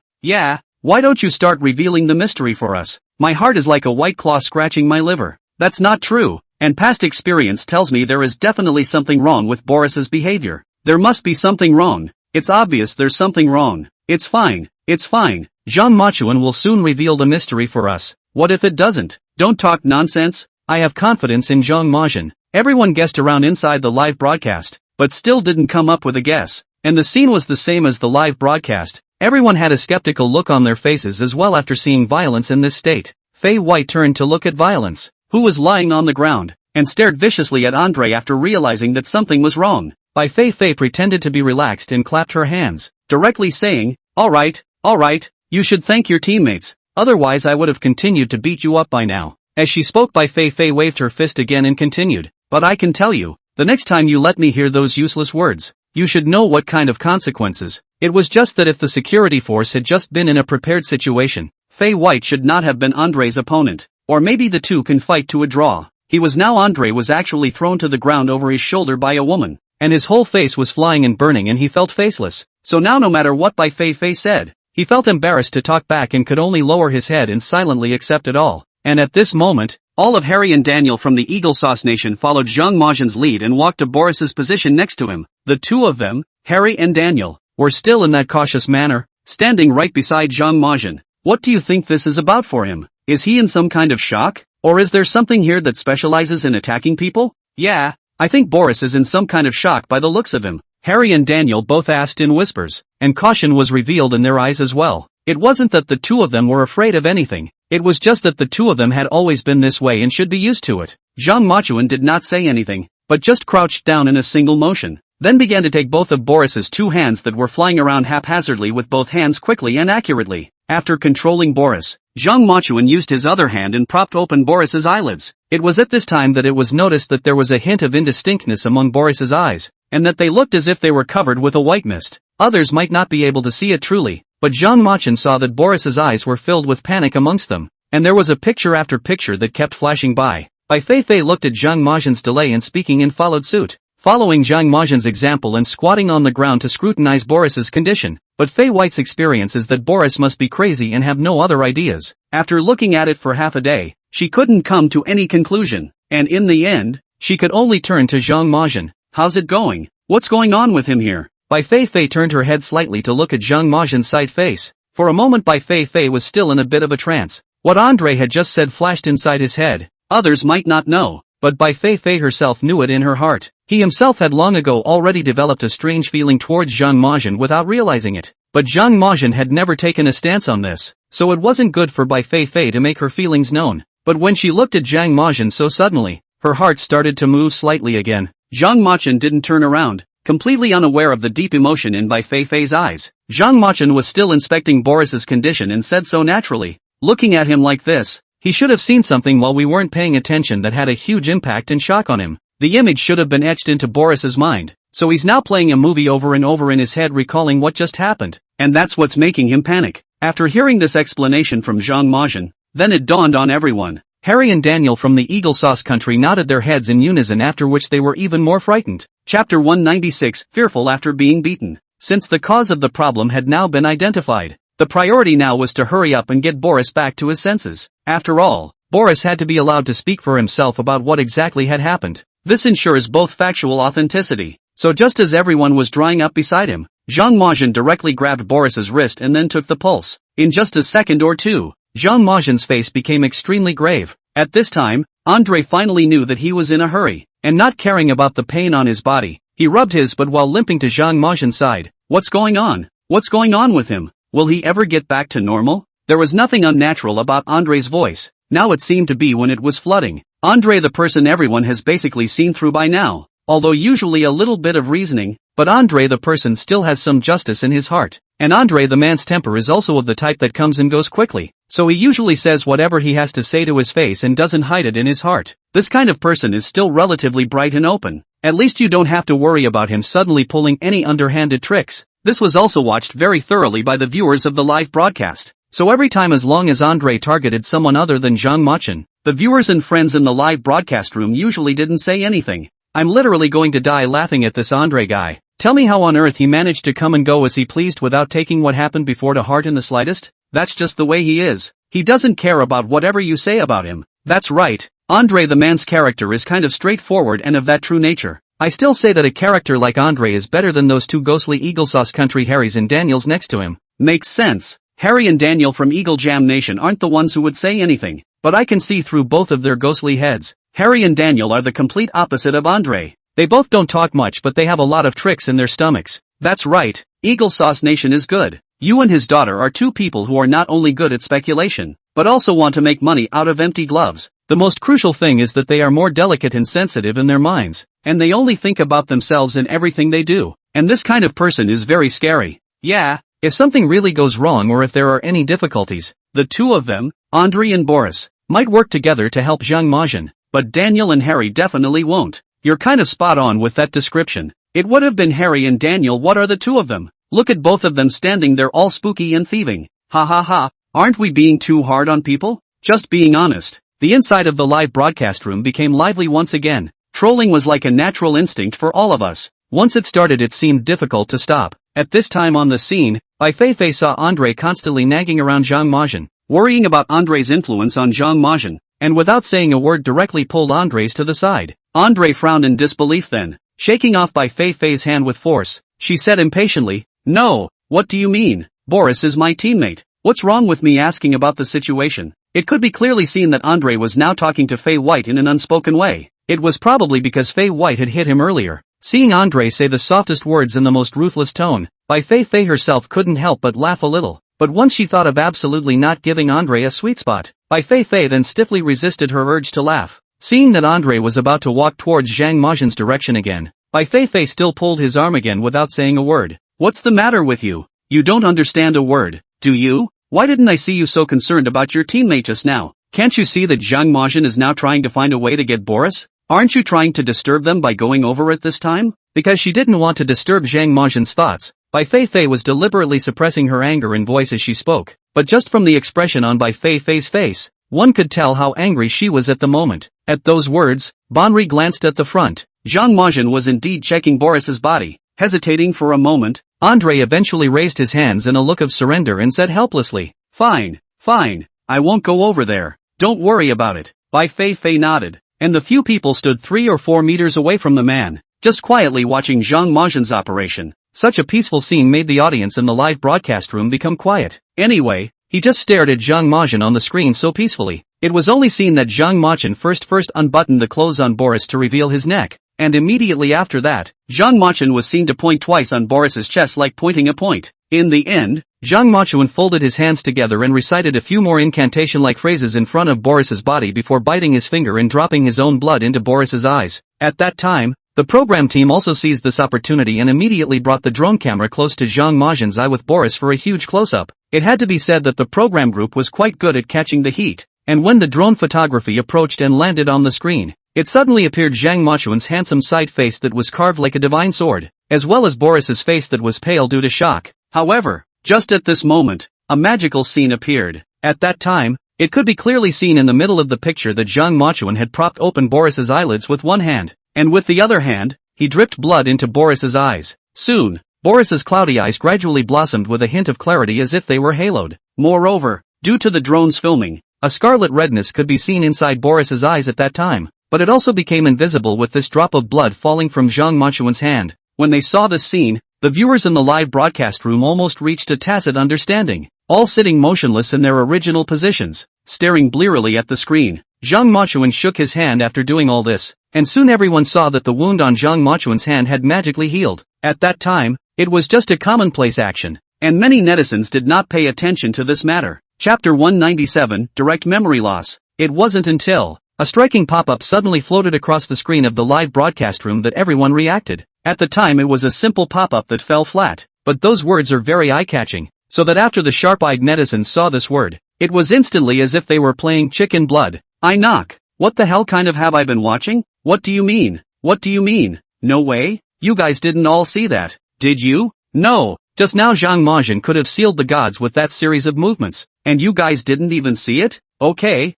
why don't you start revealing the mystery for us? My heart is like a white claw scratching my liver. That's not true, and past experience tells me there is definitely something wrong with Boris's behavior. There must be something wrong. It's obvious there's something wrong. It's fine. Zhang Machuan will soon reveal the mystery for us. What if it doesn't? Don't talk nonsense. I have confidence in Zhang Machuan. Everyone guessed around inside the live broadcast, but still didn't come up with a guess. And the scene was the same as the live broadcast. Everyone had a skeptical look on their faces as well after seeing Violence in this state. Fei White turned to look at Violence, who was lying on the ground, and stared viciously at Andre after realizing that something was wrong. Bai Feifei pretended to be relaxed and clapped her hands, directly saying, All right, you should thank your teammates, otherwise I would have continued to beat you up by now. As she spoke, Bai Feifei waved her fist again and continued, But I can tell you, the next time you let me hear those useless words, you should know what kind of consequences. It was just that if the security force had just been in a prepared situation, Fei White should not have been Andre's opponent. Or maybe the two can fight to a draw. He was now Andre was actually thrown to the ground over his shoulder by a woman, and his whole face was flying and burning and he felt faceless. So now no matter what Bai Feifei said, he felt embarrassed to talk back and could only lower his head and silently accept it all. And at this moment, all of Harry and Daniel from the Eagle Sauce Nation followed Zhang Machuan's lead and walked to Boris's position next to him. The two of them, Harry and Daniel, were still in that cautious manner, standing right beside Zhang Machuan. What do you think this is about for him? Is he in some kind of shock? Or is there something here that specializes in attacking people? Yeah, I think Boris is in some kind of shock by the looks of him. Harry and Daniel both asked in whispers, and caution was revealed in their eyes as well. It wasn't that the two of them were afraid of anything, it was just that the two of them had always been this way and should be used to it. Zhang Machuan did not say anything, but just crouched down in a single motion, then began to take both of Boris's two hands that were flying around haphazardly with both hands quickly and accurately. After controlling Boris, Zhang Machuan used his other hand and propped open Boris's eyelids. It was at this time that it was noticed that there was a hint of indistinctness among Boris's eyes, and that they looked as if they were covered with a white mist. Others might not be able to see it truly, but Zhang Machuan saw that Boris's eyes were filled with panic amongst them, and there was a picture after picture that kept flashing by. Bai Feifei looked at Zhang Machuan's delay in speaking and followed suit, following Zhang Machuan's example and squatting on the ground to scrutinize Boris's condition. But Fei White's experience is that Boris must be crazy and have no other ideas. After looking at it for half a day, she couldn't come to any conclusion, and in the end, she could only turn to Zhang Machuan. How's it going? What's going on with him here? Bai Feifei turned her head slightly to look at Zhang Majian's side face. For a moment Bai Feifei was still in a bit of a trance. What Andre had just said flashed inside his head. Others might not know, but Bai Feifei herself knew it in her heart. He himself had long ago already developed a strange feeling towards Zhang Majian without realizing it. But Zhang Majian had never taken a stance on this, so it wasn't good for Bai Feifei to make her feelings known. But when she looked at Zhang Majian so suddenly, her heart started to move slightly again. Zhang Majian didn't turn around, completely unaware of the deep emotion in Bai Feifei's eyes. Zhang Majian was still inspecting Boris's condition and said so naturally. Looking at him like this, he should have seen something while we weren't paying attention that had a huge impact and shock on him. The image should have been etched into Boris's mind, so he's now playing a movie over and over in his head recalling what just happened, and that's what's making him panic. After hearing this explanation from Zhang Majian, then it dawned on everyone. Harry and Daniel from the Eagle Sauce country nodded their heads in unison, after which they were even more frightened. Chapter 196, Fearful after being beaten. Since the cause of the problem had now been identified, the priority now was to hurry up and get Boris back to his senses. After all, Boris had to be allowed to speak for himself about what exactly had happened. This ensures both factual authenticity. So just as everyone was drying up beside him, Zhang Majian directly grabbed Boris's wrist and then took the pulse. In just a second or two, Zhang Majian's face became extremely grave. At this time, Andre finally knew that he was in a hurry, and not caring about the pain on his body, he rubbed his butt while limping to Zhang Majian's side. What's going on? What's going on with him? Will he ever get back to normal? There was nothing unnatural about Andre's voice. Now it seemed to be when it was flooding. Andre, the person everyone has basically seen through by now, although usually a little bit of reasoning, but Andre the person still has some justice in his heart. And Andre the man's temper is also of the type that comes and goes quickly, so he usually says whatever he has to say to his face and doesn't hide it in his heart. This kind of person is still relatively bright and open. At least you don't have to worry about him suddenly pulling any underhanded tricks. This was also watched very thoroughly by the viewers of the live broadcast. So every time, as long as Andre targeted someone other than Zhang Majian, the viewers and friends in the live broadcast room usually didn't say anything. I'm literally going to die laughing at this Andre guy. Tell me how on earth he managed to come and go as he pleased without taking what happened before to heart in the slightest? That's just the way he is. He doesn't care about whatever you say about him. That's right, Andre the man's character is kind of straightforward and of that true nature. I still say that a character like Andre is better than those two ghostly Eagle Sauce country Harrys and Daniels next to him. Makes sense. Harry and Daniel from Eagle Jam Nation aren't the ones who would say anything, but I can see through both of their ghostly heads. Harry and Daniel are the complete opposite of Andre. They both don't talk much, but they have a lot of tricks in their stomachs. That's right, Eagle Sauce Nation is good. You and his daughter are two people who are not only good at speculation, but also want to make money out of empty gloves. The most crucial thing is that they are more delicate and sensitive in their minds, and they only think about themselves in everything they do. And this kind of person is very scary. Yeah, if something really goes wrong or if there are any difficulties, the two of them, Andre and Boris, might work together to help Zhang Majian, but Daniel and Harry definitely won't. You're kind of spot on with that description. It would have been Harry and Daniel. What are the two of them? Look at both of them standing there all spooky and thieving. Ha ha ha, aren't we being too hard on people? Just being honest. The inside of the live broadcast room became lively once again. Trolling was like a natural instinct for all of us. Once it started, it seemed difficult to stop. At this time on the scene, Bai Feifei saw Andre constantly nagging around Zhang Majian, worrying about Andre's influence on Zhang Majian, and without saying a word directly pulled Andre's to the side. Andre frowned in disbelief, then, shaking off Bai Feifei's hand with force, she said impatiently, "No, what do you mean? Boris is my teammate. What's wrong with me asking about the situation?" It could be clearly seen that Andre was now talking to Fei White in an unspoken way. It was probably because Fei White had hit him earlier. Seeing Andre say the softest words in the most ruthless tone, Bai Feifei herself couldn't help but laugh a little. But once she thought of absolutely not giving Andre a sweet spot, Bai Feifei then stiffly resisted her urge to laugh. Seeing that Andre was about to walk towards Zhang Majian's direction again, Bai Feifei still pulled his arm again without saying a word. "What's the matter with you? You don't understand a word, do you? Why didn't I see you so concerned about your teammate just now? Can't you see that Zhang Majian is now trying to find a way to get Boris? Aren't you trying to disturb them by going over it this time?" Because she didn't want to disturb Zhang Majian's thoughts, Bai Feifei was deliberately suppressing her anger in voice as she spoke. But just from the expression on Bai Feifei's face, one could tell how angry she was at the moment. At those words, Bonri glanced at the front. Zhang Majian was indeed checking Boris's body. Hesitating for a moment, Andre eventually raised his hands in a look of surrender and said helplessly, "Fine, fine, I won't go over there. Don't worry about it." Bai Feifei nodded, and the few people stood 3 or 4 meters away from the man, just quietly watching Zhang Majian's operation. Such a peaceful scene made the audience in the live broadcast room become quiet. Anyway, he just stared at Zhang Majin on the screen so peacefully. It was only seen that Zhang Majin first unbuttoned the clothes on Boris to reveal his neck, and immediately after that, Zhang Majin was seen to point twice on Boris's chest like pointing a point. In the end, Zhang Majin folded his hands together and recited a few more incantation-like phrases in front of Boris's body before biting his finger and dropping his own blood into Boris's eyes. At that time, the program team also seized this opportunity and immediately brought the drone camera close to Zhang Majin's eye with Boris for a huge close-up. It had to be said that the program group was quite good at catching the heat, and when the drone photography approached and landed on the screen, it suddenly appeared Zhang Majin's handsome side face that was carved like a divine sword, as well as Boris's face that was pale due to shock. However, just at this moment, a magical scene appeared. At that time, it could be clearly seen in the middle of the picture that Zhang Majin had propped open Boris's eyelids with one hand, and with the other hand, he dripped blood into Boris's eyes. Soon, Boris's cloudy eyes gradually blossomed with a hint of clarity as if they were haloed. Moreover, due to the drone's filming, a scarlet redness could be seen inside Boris's eyes at that time, but it also became invisible with this drop of blood falling from Zhang Majin's hand. When they saw this scene, the viewers in the live broadcast room almost reached a tacit understanding, all sitting motionless in their original positions, staring blearily at the screen. Zhang Majin shook his hand after doing all this, and soon everyone saw that the wound on Zhang Majin's hand had magically healed. At that time, it was just a commonplace action, and many netizens did not pay attention to this matter. Chapter 197, Direct Memory Loss. It wasn't until a striking pop-up suddenly floated across the screen of the live broadcast room that everyone reacted. At the time it was a simple pop-up that fell flat, but those words are very eye-catching, so that after the sharp-eyed netizens saw this word, it was instantly as if they were playing chicken blood. I knock. What the hell kind of have I been watching? What do you mean? What do you mean? No way? You guys didn't all see that, did you? No. Just now Zhang Majin could have sealed the gods with that series of movements, and you guys didn't even see it? Okay,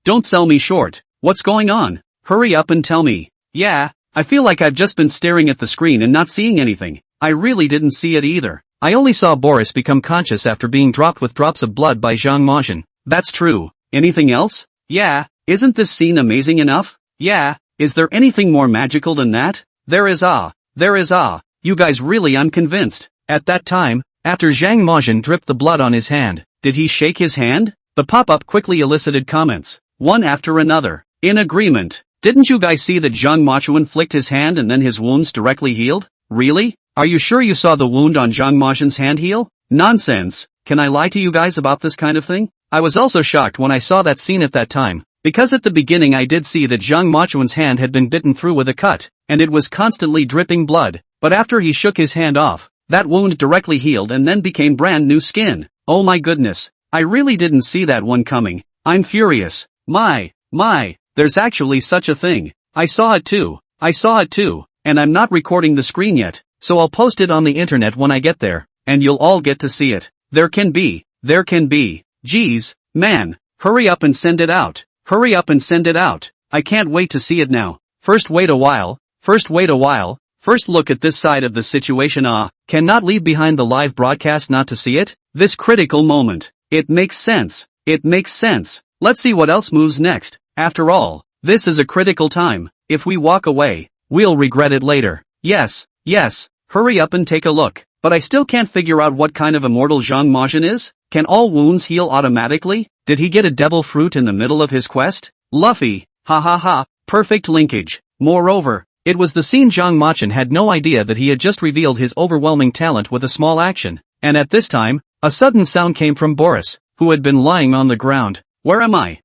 don't sell me short. What's going on? Hurry up and tell me. Yeah, I feel like I've just been staring at the screen and not seeing anything. I really didn't see it either. I only saw Boris become conscious after being dropped with drops of blood by Zhang Majin. That's true. Anything else? Yeah, isn't this scene amazing enough? Yeah, is there anything more magical than that? There is. You guys really, I'm convinced. At that time, after Zhang Majin dripped the blood on his hand, did he shake his hand? The pop-up quickly elicited comments, one after another. In agreement. Didn't you guys see that Zhang Majin flicked his hand and then his wounds directly healed? Really? Are you sure you saw the wound on Zhang Majin's hand heal? Nonsense. Can I lie to you guys about this kind of thing? I was also shocked when I saw that scene at that time, because at the beginning I did see that Zhang Majin's hand had been bitten through with a cut, and it was constantly dripping blood, but after he shook his hand off, that wound directly healed and then became brand new skin. Oh my goodness. I really didn't see that one coming. I'm furious. My, there's actually such a thing. I saw it too, and I'm not recording the screen yet, so I'll post it on the internet when I get there, and you'll all get to see it. There can be. Geez, man, hurry up and send it out. I can't wait to see it now. First wait a while. First look at this side of the situation. Cannot leave behind the live broadcast not to see it? This critical moment. It makes sense. Let's see what else moves next. After all, this is a critical time. If we walk away, we'll regret it later. Yes, hurry up and take a look. But I still can't figure out what kind of immortal Zhang Majin is. Can all wounds heal automatically? Did he get a devil fruit in the middle of his quest? Luffy. Ha. Perfect linkage. Moreover, it was the scene Zhang Majin had no idea that he had just revealed his overwhelming talent with a small action. And at this time, a sudden sound came from Boris, who had been lying on the ground. Where am I?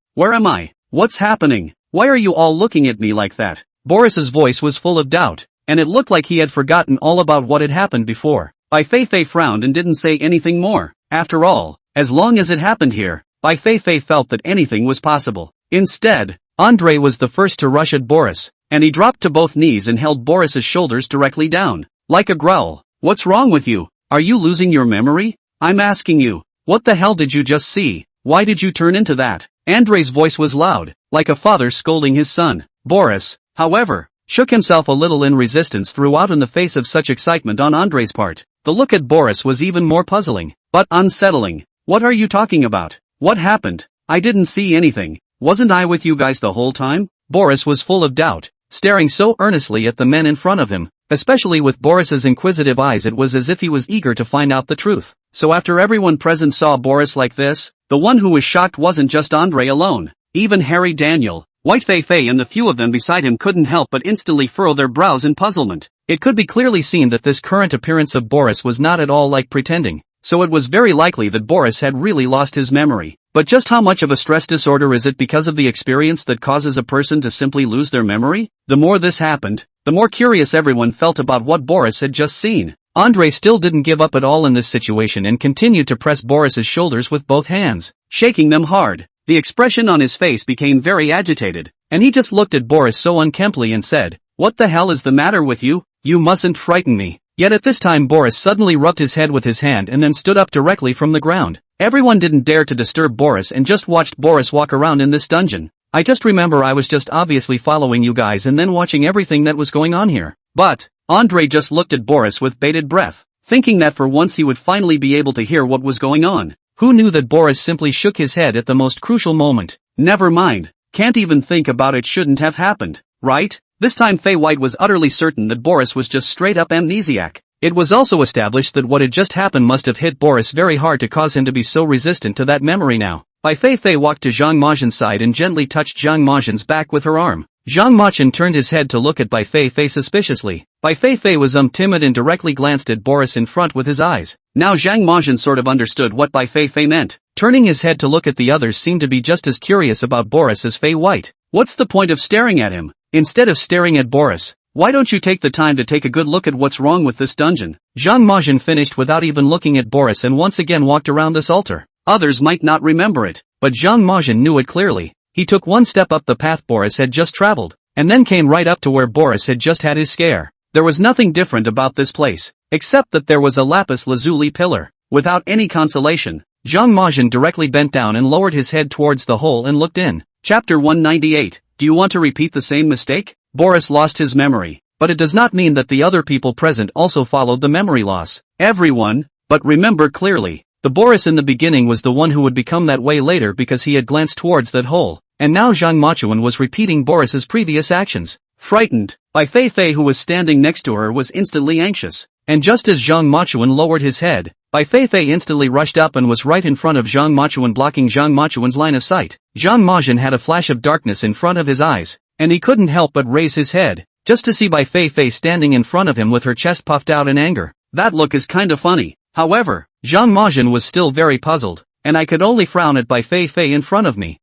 What's happening? Why are you all looking at me like that? Boris's voice was full of doubt, and it looked like he had forgotten all about what had happened before. Bai Feifei frowned and didn't say anything more. After all, as long as it happened here, Bai Feifei felt that anything was possible. Instead, Andre was the first to rush at Boris, and he dropped to both knees and held Boris's shoulders directly down, like a growl. What's wrong with you? Are you losing your memory? I'm asking you, what the hell did you just see? Why did you turn into that? Andre's voice was loud, like a father scolding his son. Boris, however, shook himself a little in resistance throughout in the face of such excitement on Andre's part. The look at Boris was even more puzzling, but unsettling. What are you talking about? What happened? I didn't see anything. Wasn't I with you guys the whole time? Boris was full of doubt, staring so earnestly at the men in front of him, Especially with Boris's inquisitive eyes, it was as if he was eager to find out the truth. So after everyone present saw Boris like this, the one who was shocked wasn't just Andre alone. Even Harry, Daniel, Bai Feifei and the few of them beside him couldn't help but instantly furrow their brows in puzzlement. It could be clearly seen that this current appearance of Boris was not at all like pretending, so it was very likely that Boris had really lost his memory. But just how much of a stress disorder is it because of the experience that causes a person to simply lose their memory? The more this happened, the more curious everyone felt about what Boris had just seen. Andre still didn't give up at all in this situation and continued to press Boris's shoulders with both hands, shaking them hard. The expression on his face became very agitated, and he just looked at Boris so unkemptly and said, "What the hell is the matter with you? You mustn't frighten me." Yet at this time Boris suddenly rubbed his head with his hand and then stood up directly from the ground. Everyone didn't dare to disturb Boris and just watched Boris walk around in this dungeon. I just remember I was just obviously following you guys and then watching everything that was going on here. But Andre just looked at Boris with bated breath, thinking that for once he would finally be able to hear what was going on. Who knew that Boris simply shook his head at the most crucial moment? Never mind. Can't even think about it, shouldn't have happened, right? This time Fei White was utterly certain that Boris was just straight up amnesiac. It was also established that what had just happened must have hit Boris very hard to cause him to be so resistant to that memory now. Bai Feifei walked to Zhang Mazhen's side and gently touched Zhang Mazhen's back with her arm. Zhang Mazhen turned his head to look at Bai Feifei suspiciously. Bai Feifei was timid and directly glanced at Boris in front with his eyes. Now Zhang Mazhen sort of understood what Bai Feifei meant. Turning his head to look at the others seemed to be just as curious about Boris as Fei White. What's the point of staring at him? Instead of staring at Boris, why don't you take the time to take a good look at what's wrong with this dungeon? Zhang Mazhen finished without even looking at Boris and once again walked around this altar. Others might not remember it, but Zhang Mazhen knew it clearly. He took one step up the path Boris had just traveled, and then came right up to where Boris had just had his scare. There was nothing different about this place, except that there was a lapis lazuli pillar. Without any consolation, Zhang Mazhen directly bent down and lowered his head towards the hole and looked in. Chapter 198. Do you want to repeat the same mistake? Boris lost his memory, but it does not mean that the other people present also followed the memory loss. Everyone, but remember clearly, the Boris in the beginning was the one who would become that way later because he had glanced towards that hole, and now Zhang Mazhen was repeating Boris's previous actions. Frightened, Bai Feifei, who was standing next to her, was instantly anxious, and just as Zhang Mazhen lowered his head, Bai Feifei instantly rushed up and was right in front of Zhang Mazhen, blocking Zhang Mazhen's line of sight. Zhang Mazhen had a flash of darkness in front of his eyes, and he couldn't help but raise his head, just to see Bai Feifei standing in front of him with her chest puffed out in anger. That look is kinda funny. However, Zhang Mazhen was still very puzzled, and I could only frown at Bai Feifei in front of me.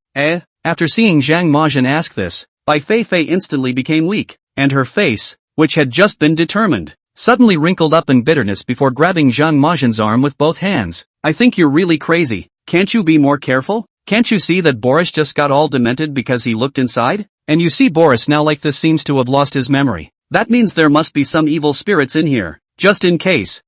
After seeing Zhang Mazhen ask this, Bai Feifei instantly became weak, and her face, which had just been determined, suddenly wrinkled up in bitterness before grabbing Zhang Mazhen's arm with both hands. I think you're really crazy. Can't you be more careful? Can't you see that Boris just got all demented because he looked inside? And you see Boris now like this seems to have lost his memory. That means there must be some evil spirits in here. Just in case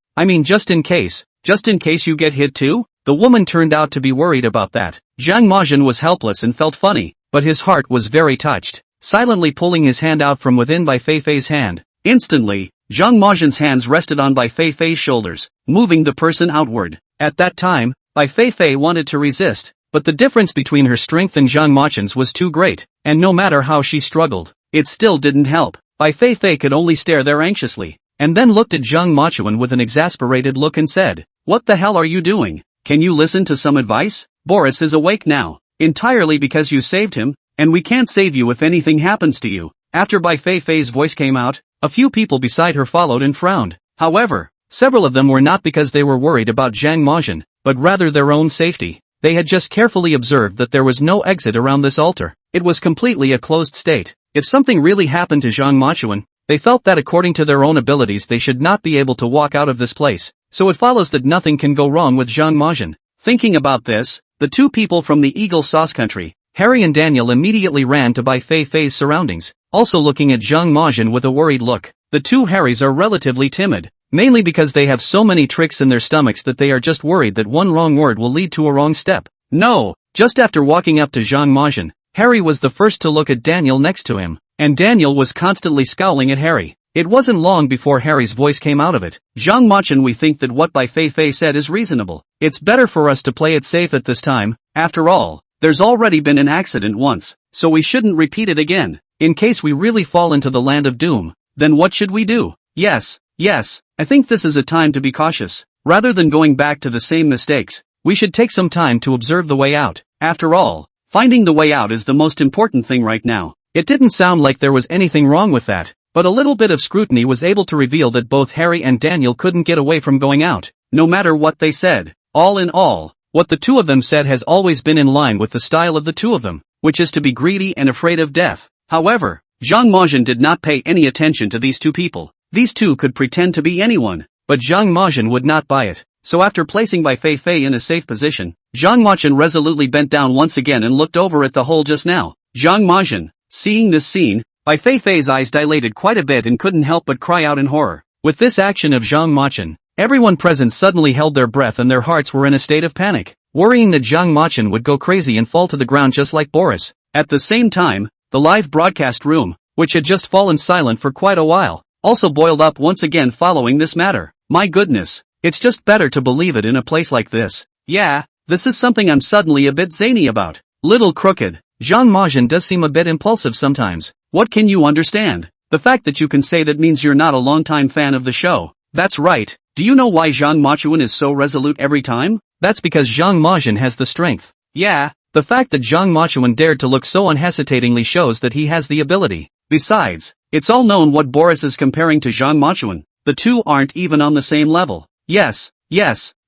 you get hit too? The woman turned out to be worried about that. Zhang Mazhen was helpless and felt funny, but his heart was very touched. Silently pulling his hand out from within Bai Feifei's hand. Instantly, Zhang Mazhen's hands rested on Bai Feifei's shoulders, moving the person outward. At that time, Bai Feifei wanted to resist, but the difference between her strength and Zhang Mazhen's was too great, and no matter how she struggled, it still didn't help. Bai Feifei could only stare there anxiously, and then looked at Zhang Mazhen with an exasperated look and said, "What the hell are you doing? Can you listen to some advice? Boris is awake now, entirely because you saved him, and we can't save you if anything happens to you." After Bai Feifei's voice came out, a few people beside her followed and frowned. However, several of them were not because they were worried about Zhang Mazhen, but rather their own safety. They had just carefully observed that there was no exit around this altar. It was completely a closed state. If something really happened to Zhang Mazhen, they felt that according to their own abilities they should not be able to walk out of this place, so it follows that nothing can go wrong with Zhang Mazhen. Thinking about this, the two people from the Eagle Sauce Country, Harry and Daniel, immediately ran to Bai Feifei's surroundings, also looking at Zhang Mazhen with a worried look. The two Harrys are relatively timid, mainly because they have so many tricks in their stomachs that they are just worried that one wrong word will lead to a wrong step. No! Just after walking up to Zhang Mazhen, Harry was the first to look at Daniel next to him, and Daniel was constantly scowling at Harry. It wasn't long before Harry's voice came out of it. "Zhang Mazhen, we think that what Bai Feifei said is reasonable. It's better for us to play it safe at this time. After all, there's already been an accident once, so we shouldn't repeat it again. In case we really fall into the land of doom, then what should we do?" Yes, I think this is a time to be cautious. Rather than going back to the same mistakes, we should take some time to observe the way out. After all, finding the way out is the most important thing right now. It didn't sound like there was anything wrong with that, but a little bit of scrutiny was able to reveal that both Harry and Daniel couldn't get away from going out, no matter what they said. All in all, what the two of them said has always been in line with the style of the two of them, which is to be greedy and afraid of death. However, Zhang Mazhen did not pay any attention to these two people. These two could pretend to be anyone, but Zhang Mazhen would not buy it. So after placing Bai Feifei in a safe position, Zhang Mazhen resolutely bent down once again and looked over at the hole just now. Zhang Mazhen, seeing this scene, Bai Feifei's eyes dilated quite a bit and couldn't help but cry out in horror. With this action of Zhang Mazhen, everyone present suddenly held their breath and their hearts were in a state of panic, worrying that Zhang Mazhen would go crazy and fall to the ground just like Boris. At the same time, the live broadcast room, which had just fallen silent for quite a while, also boiled up once again following this matter. My goodness, it's just better to believe it in a place like this. Yeah, this is something I'm suddenly a bit zany about. Little crooked, Zhang Mazhen does seem a bit impulsive sometimes. What can you understand? The fact that you can say that means you're not a longtime fan of the show. That's right. Do you know why Zhang Mazhen is so resolute every time? That's because Zhang Mazhen has the strength. Yeah, the fact that Zhang Mazhen dared to look so unhesitatingly shows that he has the ability. Besides, it's all known what Boris is comparing to Zhang Mazhen. The two aren't even on the same level. Yes,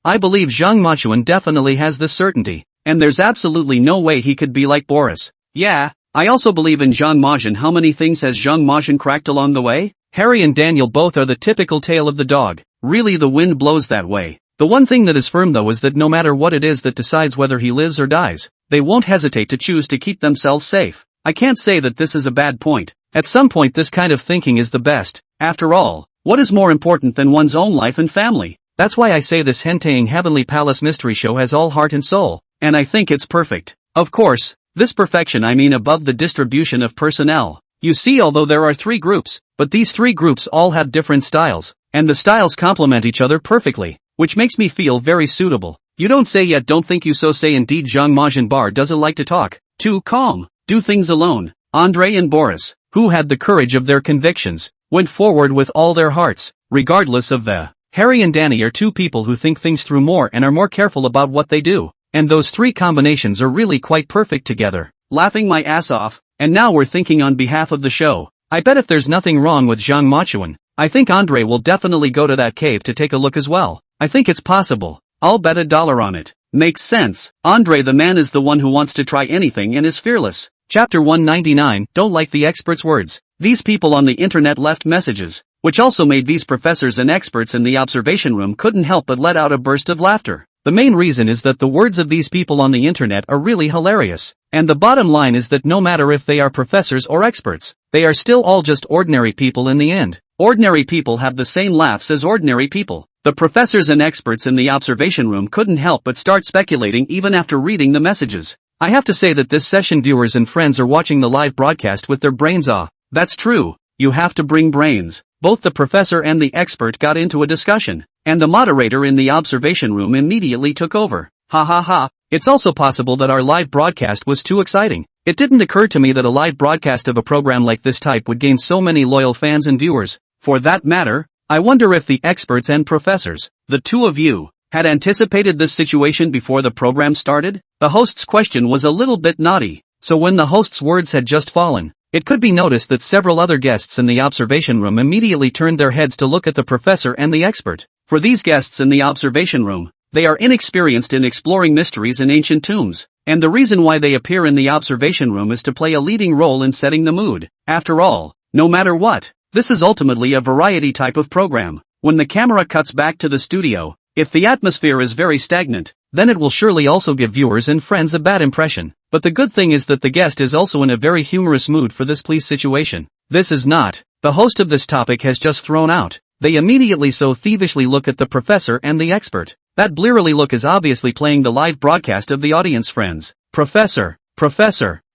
I believe Zhang Mazhen definitely has this certainty, and there's absolutely no way he could be like Boris. Yeah, I also believe in Zhang Mazhen. How many things has Zhang Mazhen cracked along the way? Harry and Daniel both are the typical tail of the dog. Really, the wind blows that way. The one thing that is firm though is that no matter what it is that decides whether he lives or dies, they won't hesitate to choose to keep themselves safe. I can't say that this is a bad point. At some point this kind of thinking is the best. After all, what is more important than one's own life and family? That's why I say this hentai Heavenly Palace mystery show has all heart and soul, and I think it's perfect. Of course, this perfection I mean above the distribution of personnel. You see, although there are 3 groups, but these 3 groups all have different styles, and the styles complement each other perfectly, which makes me feel very suitable. You don't say yet, don't think you so say. Indeed, Zhang Mazhen Bar doesn't like to talk, too calm, do things alone. Andre and Boris, who had the courage of their convictions, went forward with all their hearts, regardless of the. Harry and Danny are 2 people who think things through more and are more careful about what they do, and those 3 combinations are really quite perfect together. Laughing my ass off, and now we're thinking on behalf of the show. I bet if there's nothing wrong with Zhang Mazhen, I think Andre will definitely go to that cave to take a look as well. I think it's possible. I'll bet $1 on it. Makes sense. Andre the man is the one who wants to try anything and is fearless. Chapter 199, don't like the experts' words. These people on the internet left messages, which also made these professors and experts in the observation room couldn't help but let out a burst of laughter. The main reason is that the words of these people on the internet are really hilarious, and the bottom line is that no matter if they are professors or experts, they are still all just ordinary people in the end. Ordinary people have the same laughs as ordinary people. The professors and experts in the observation room couldn't help but start speculating even after reading the messages. I have to say that this session viewers and friends are watching the live broadcast with their brains off. That's true, you have to bring brains. Both the professor and the expert got into a discussion, and the moderator in the observation room immediately took over. Ha ha ha, it's also possible that our live broadcast was too exciting. It didn't occur to me that a live broadcast of a program like this type would gain so many loyal fans and viewers. For that matter, I wonder if the experts and professors, the 2 of you, had anticipated this situation before the program started? The host's question was a little bit naughty, so when the host's words had just fallen, it could be noticed that several other guests in the observation room immediately turned their heads to look at the professor and the expert. For these guests in the observation room, they are inexperienced in exploring mysteries in ancient tombs, and the reason why they appear in the observation room is to play a leading role in setting the mood. After all, no matter what, this is ultimately a variety type of program. When the camera cuts back to the studio, if the atmosphere is very stagnant, then it will surely also give viewers and friends a bad impression. But the good thing is that the guest is also in a very humorous mood for this please situation. This is not, the host of this topic has just thrown out. They immediately so thievishly look at the professor and the expert. That blearily look is obviously playing the live broadcast of the audience friends. Professor,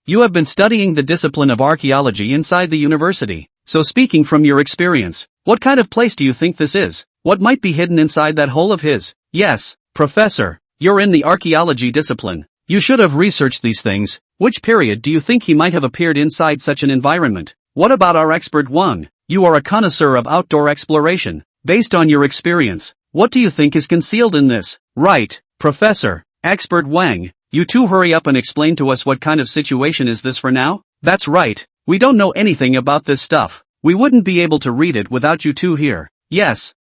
you have been studying the discipline of archaeology inside the university. So speaking from your experience, what kind of place do you think this is? What might be hidden inside that hole of his? Yes, Professor, you're in the archaeology discipline. You should have researched these things. Which period do you think he might have appeared inside such an environment? What about our expert Wang? You are a connoisseur of outdoor exploration. Based on your experience, what do you think is concealed in this? Right, Professor. Expert Wang, you two hurry up and explain to us what kind of situation is this for now? That's right, we don't know anything about this stuff. We wouldn't be able to read it without you two here. Yes.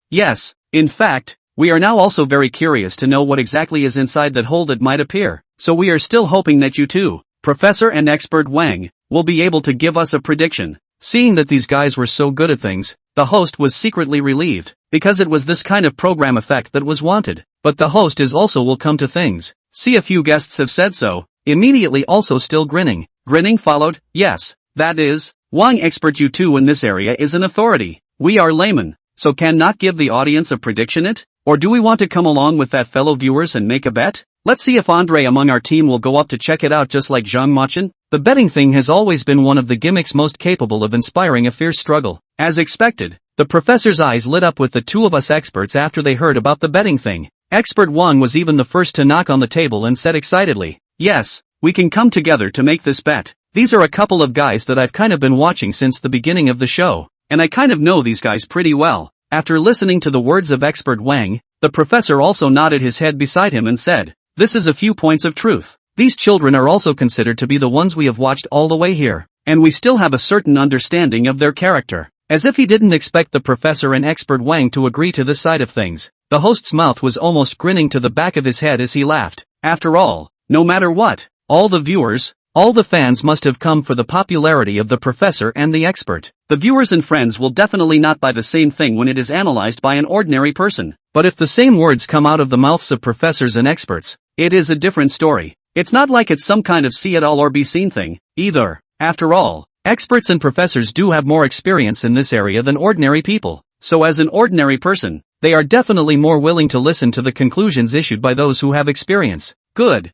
In fact, we are now also very curious to know what exactly is inside that hole that might appear. So we are still hoping that you two, Professor and Expert Wang, will be able to give us a prediction. Seeing that these guys were so good at things, the host was secretly relieved, because it was this kind of program effect that was wanted. But the host is also will come to things. See, a few guests have said so, immediately also still grinning. Grinning followed, yes, that is, Wang Expert, you two in this area is an authority. We are laymen, so cannot give the audience a prediction it? Or do we want to come along with that, fellow viewers, and make a bet? Let's see if Andre among our team will go up to check it out, just like Zhang Machin. The betting thing has always been one of the gimmicks most capable of inspiring a fierce struggle. As expected, the professor's eyes lit up with the two of us experts after they heard about the betting thing. Expert Wang was even the first to knock on the table and said excitedly, yes, we can come together to make this bet. These are a couple of guys that I've kind of been watching since the beginning of the show, and I kind of know these guys pretty well. After listening to the words of Expert Wang, the professor also nodded his head beside him and said, this is a few points of truth. These children are also considered to be the ones we have watched all the way here, and we still have a certain understanding of their character. As if he didn't expect the professor and Expert Wang to agree to this side of things, the host's mouth was almost grinning to the back of his head as he laughed. After all, no matter what, all the viewers, all the fans must have come for the popularity of the professor and the expert. The viewers and friends will definitely not buy the same thing when it is analyzed by an ordinary person. But if the same words come out of the mouths of professors and experts, it is a different story. It's not like it's some kind of see it all or be seen thing, either. After all, experts and professors do have more experience in this area than ordinary people. So as an ordinary person, they are definitely more willing to listen to the conclusions issued by those who have experience. Good.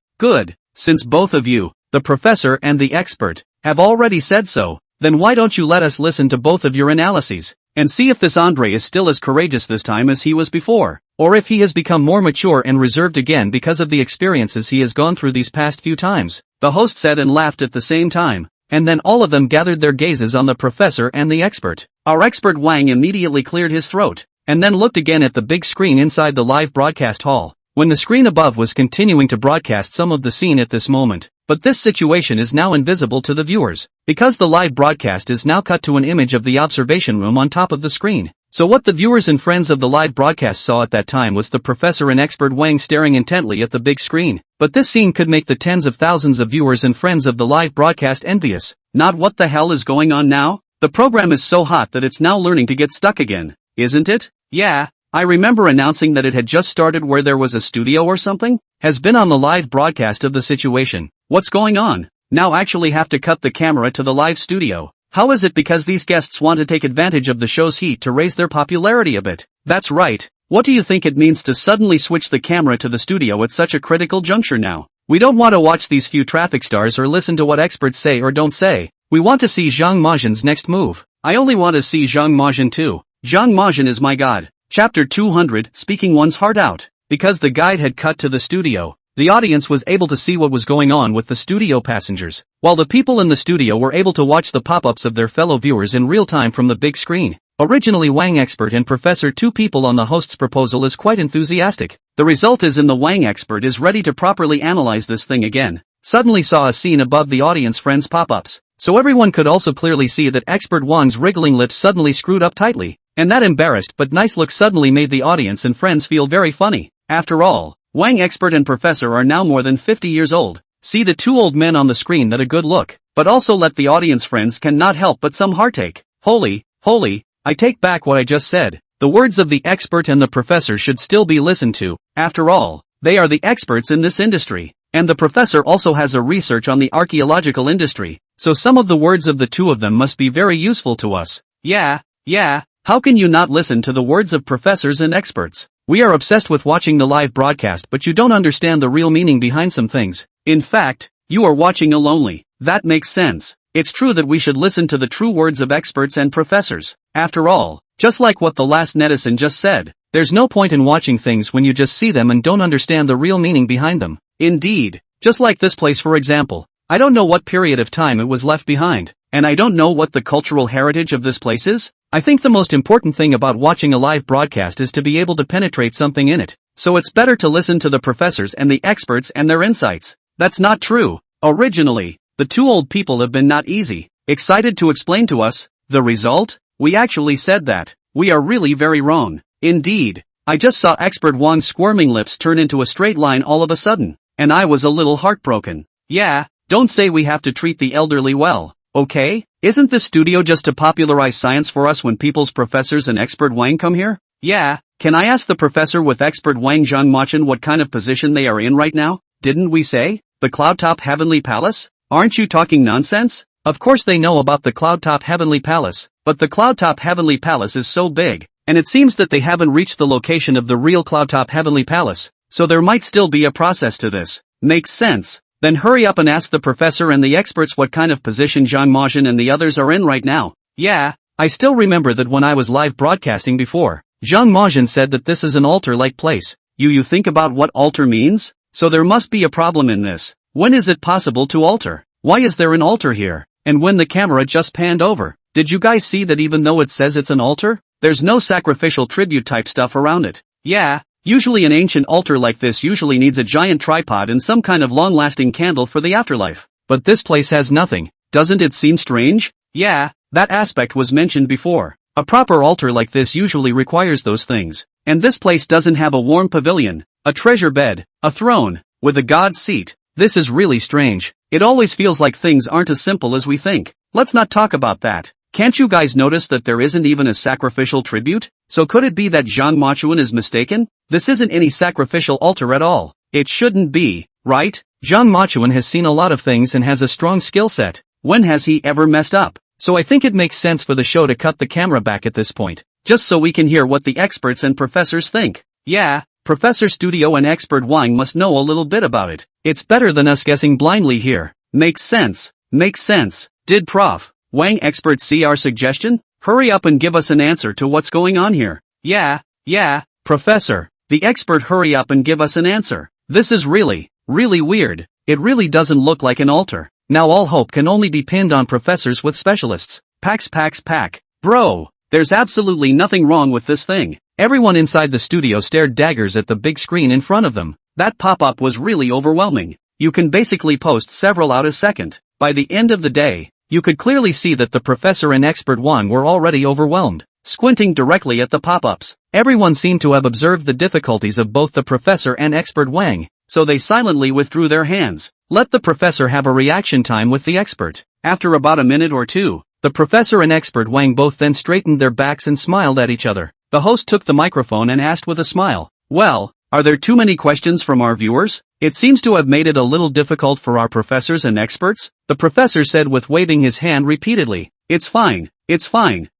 Since both of you, the professor and the expert, have already said so, then why don't you let us listen to both of your analyses, and see if this Andre is still as courageous this time as he was before, or if he has become more mature and reserved again because of the experiences he has gone through these past few times. The host said and laughed at the same time, and then all of them gathered their gazes on the professor and the expert. Our expert Wang immediately cleared his throat, and then looked again at the big screen inside the live broadcast hall, when the screen above was continuing to broadcast some of the scene at this moment. But this situation is now invisible to the viewers, because the live broadcast is now cut to an image of the observation room on top of the screen. So what the viewers and friends of the live broadcast saw at that time was the professor and expert Wang staring intently at the big screen. But this scene could make the tens of thousands of viewers and friends of the live broadcast envious. Not what the hell is going on now? The program is so hot that it's now learning to get stuck again, isn't it? Yeah, I remember announcing that it had just started where there was a studio or something. Has been on the live broadcast of the situation. What's going on? Now actually have to cut the camera to the live studio. How is it because these guests want to take advantage of the show's heat to raise their popularity a bit? That's right. What do you think it means to suddenly switch the camera to the studio at such a critical juncture now? We don't want to watch these few traffic stars or listen to what experts say or don't say. We want to see Zhang Majin's next move. I only want to see Zhang Majin too. Zhang Majin is my god. Chapter 200, Speaking One's Heart Out. Because the guide had cut to the studio, the audience was able to see what was going on with the studio passengers, while the people in the studio were able to watch the pop-ups of their fellow viewers in real time from the big screen. Originally Wang Expert and Professor, two people on the host's proposal, is quite enthusiastic. The result is in the Wang Expert is ready to properly analyze this thing again. Suddenly saw a scene above the audience friends pop-ups, so everyone could also clearly see that Expert Wang's wriggling lips suddenly screwed up tightly, and that embarrassed but nice look suddenly made the audience and friends feel very funny. After all, Wang Expert and Professor are now more than 50 years old. See the two old men on the screen, that a good look, but also let the audience friends cannot help but some heartache. Holy, I take back what I just said. The words of the expert and the professor should still be listened to. After all, they are the experts in this industry, and the professor also has a research on the archaeological industry, so some of the words of the two of them must be very useful to us. Yeah, how can you not listen to the words of professors and experts? We are obsessed with watching the live broadcast, but you don't understand the real meaning behind some things. In fact, you are watching alone. That makes sense. It's true that we should listen to the true words of experts and professors. After all, just like what the last netizen just said, there's no point in watching things when you just see them and don't understand the real meaning behind them. Indeed, just like this place for example. I don't know what period of time it was left behind, and I don't know what the cultural heritage of this place is, I think the most important thing about watching a live broadcast is to be able to penetrate something in it. So it's better to listen to the professors and the experts and their insights. That's not true. Originally, the two old people have been not easy, excited to explain to us. The result? We actually said that. We are really very wrong. Indeed. I just saw expert Wang's squirming lips turn into a straight line all of a sudden, and I was a little heartbroken. Yeah, don't say we have to treat the elderly well, okay? Isn't this studio just to popularize science for us when people's professors and expert Wang come here? Yeah, can I ask the professor with expert Wang Zhangmachan what kind of position they are in right now? Didn't we say? The Cloudtop Heavenly Palace? Aren't you talking nonsense? Of course they know about the Cloudtop Heavenly Palace, but the Cloudtop Heavenly Palace is so big, and it seems that they haven't reached the location of the real Cloudtop Heavenly Palace, so there might still be a process to this. Makes sense. Then hurry up and ask the professor and the experts what kind of position Zhang Mazhen and the others are in right now. Yeah, I still remember that when I was live broadcasting before, Zhang Mazhen said that this is an altar-like place. You think about what altar means? So there must be a problem in this. When is it possible to alter? Why is there an altar here? And when the camera just panned over, did you guys see that even though it says it's an altar, there's no sacrificial tribute type stuff around it? Yeah, usually an ancient altar like this usually needs a giant tripod and some kind of long-lasting candle for the afterlife. But this place has nothing. Doesn't it seem strange? Yeah, that aspect was mentioned before. A proper altar like this usually requires those things. And this place doesn't have a warm pavilion, a treasure bed, a throne, with a god's seat. This is really strange. It always feels like things aren't as simple as we think. Let's not talk about that. Can't you guys notice that there isn't even a sacrificial tribute? So could it be that Zhang Machuan is mistaken? This isn't any sacrificial altar at all. It shouldn't be, right? Zhang Machuan has seen a lot of things and has a strong skill set. When has he ever messed up? So I think it makes sense for the show to cut the camera back at this point, just so we can hear what the experts and professors think. Yeah, Professor Studio and expert Wang must know a little bit about it. It's better than us guessing blindly here. Makes sense. Makes sense. Did Prof. Wang expert see our suggestion? Hurry up and give us an answer to what's going on here. Yeah, Professor. The expert hurry up and give us an answer. This is really weird. It really doesn't look like an altar. Now all hope can only depend on professors with specialists. Pack. Bro, there's absolutely nothing wrong with this thing. Everyone inside the studio stared daggers at the big screen in front of them. That pop-up was really overwhelming. You can basically post several out a second. By the end of the day, you could clearly see that the professor and expert Wang were already overwhelmed. Squinting directly at the pop-ups, everyone seemed to have observed the difficulties of both the professor and expert Wang, so they silently withdrew their hands. Let the professor have a reaction time with the expert. After about a minute or two, the professor and expert Wang both then straightened their backs and smiled at each other. The host took the microphone and asked with a smile, "Well, are there too many questions from our viewers? It seems to have made it a little difficult for our professors and experts." The professor said with waving his hand repeatedly, It's fine.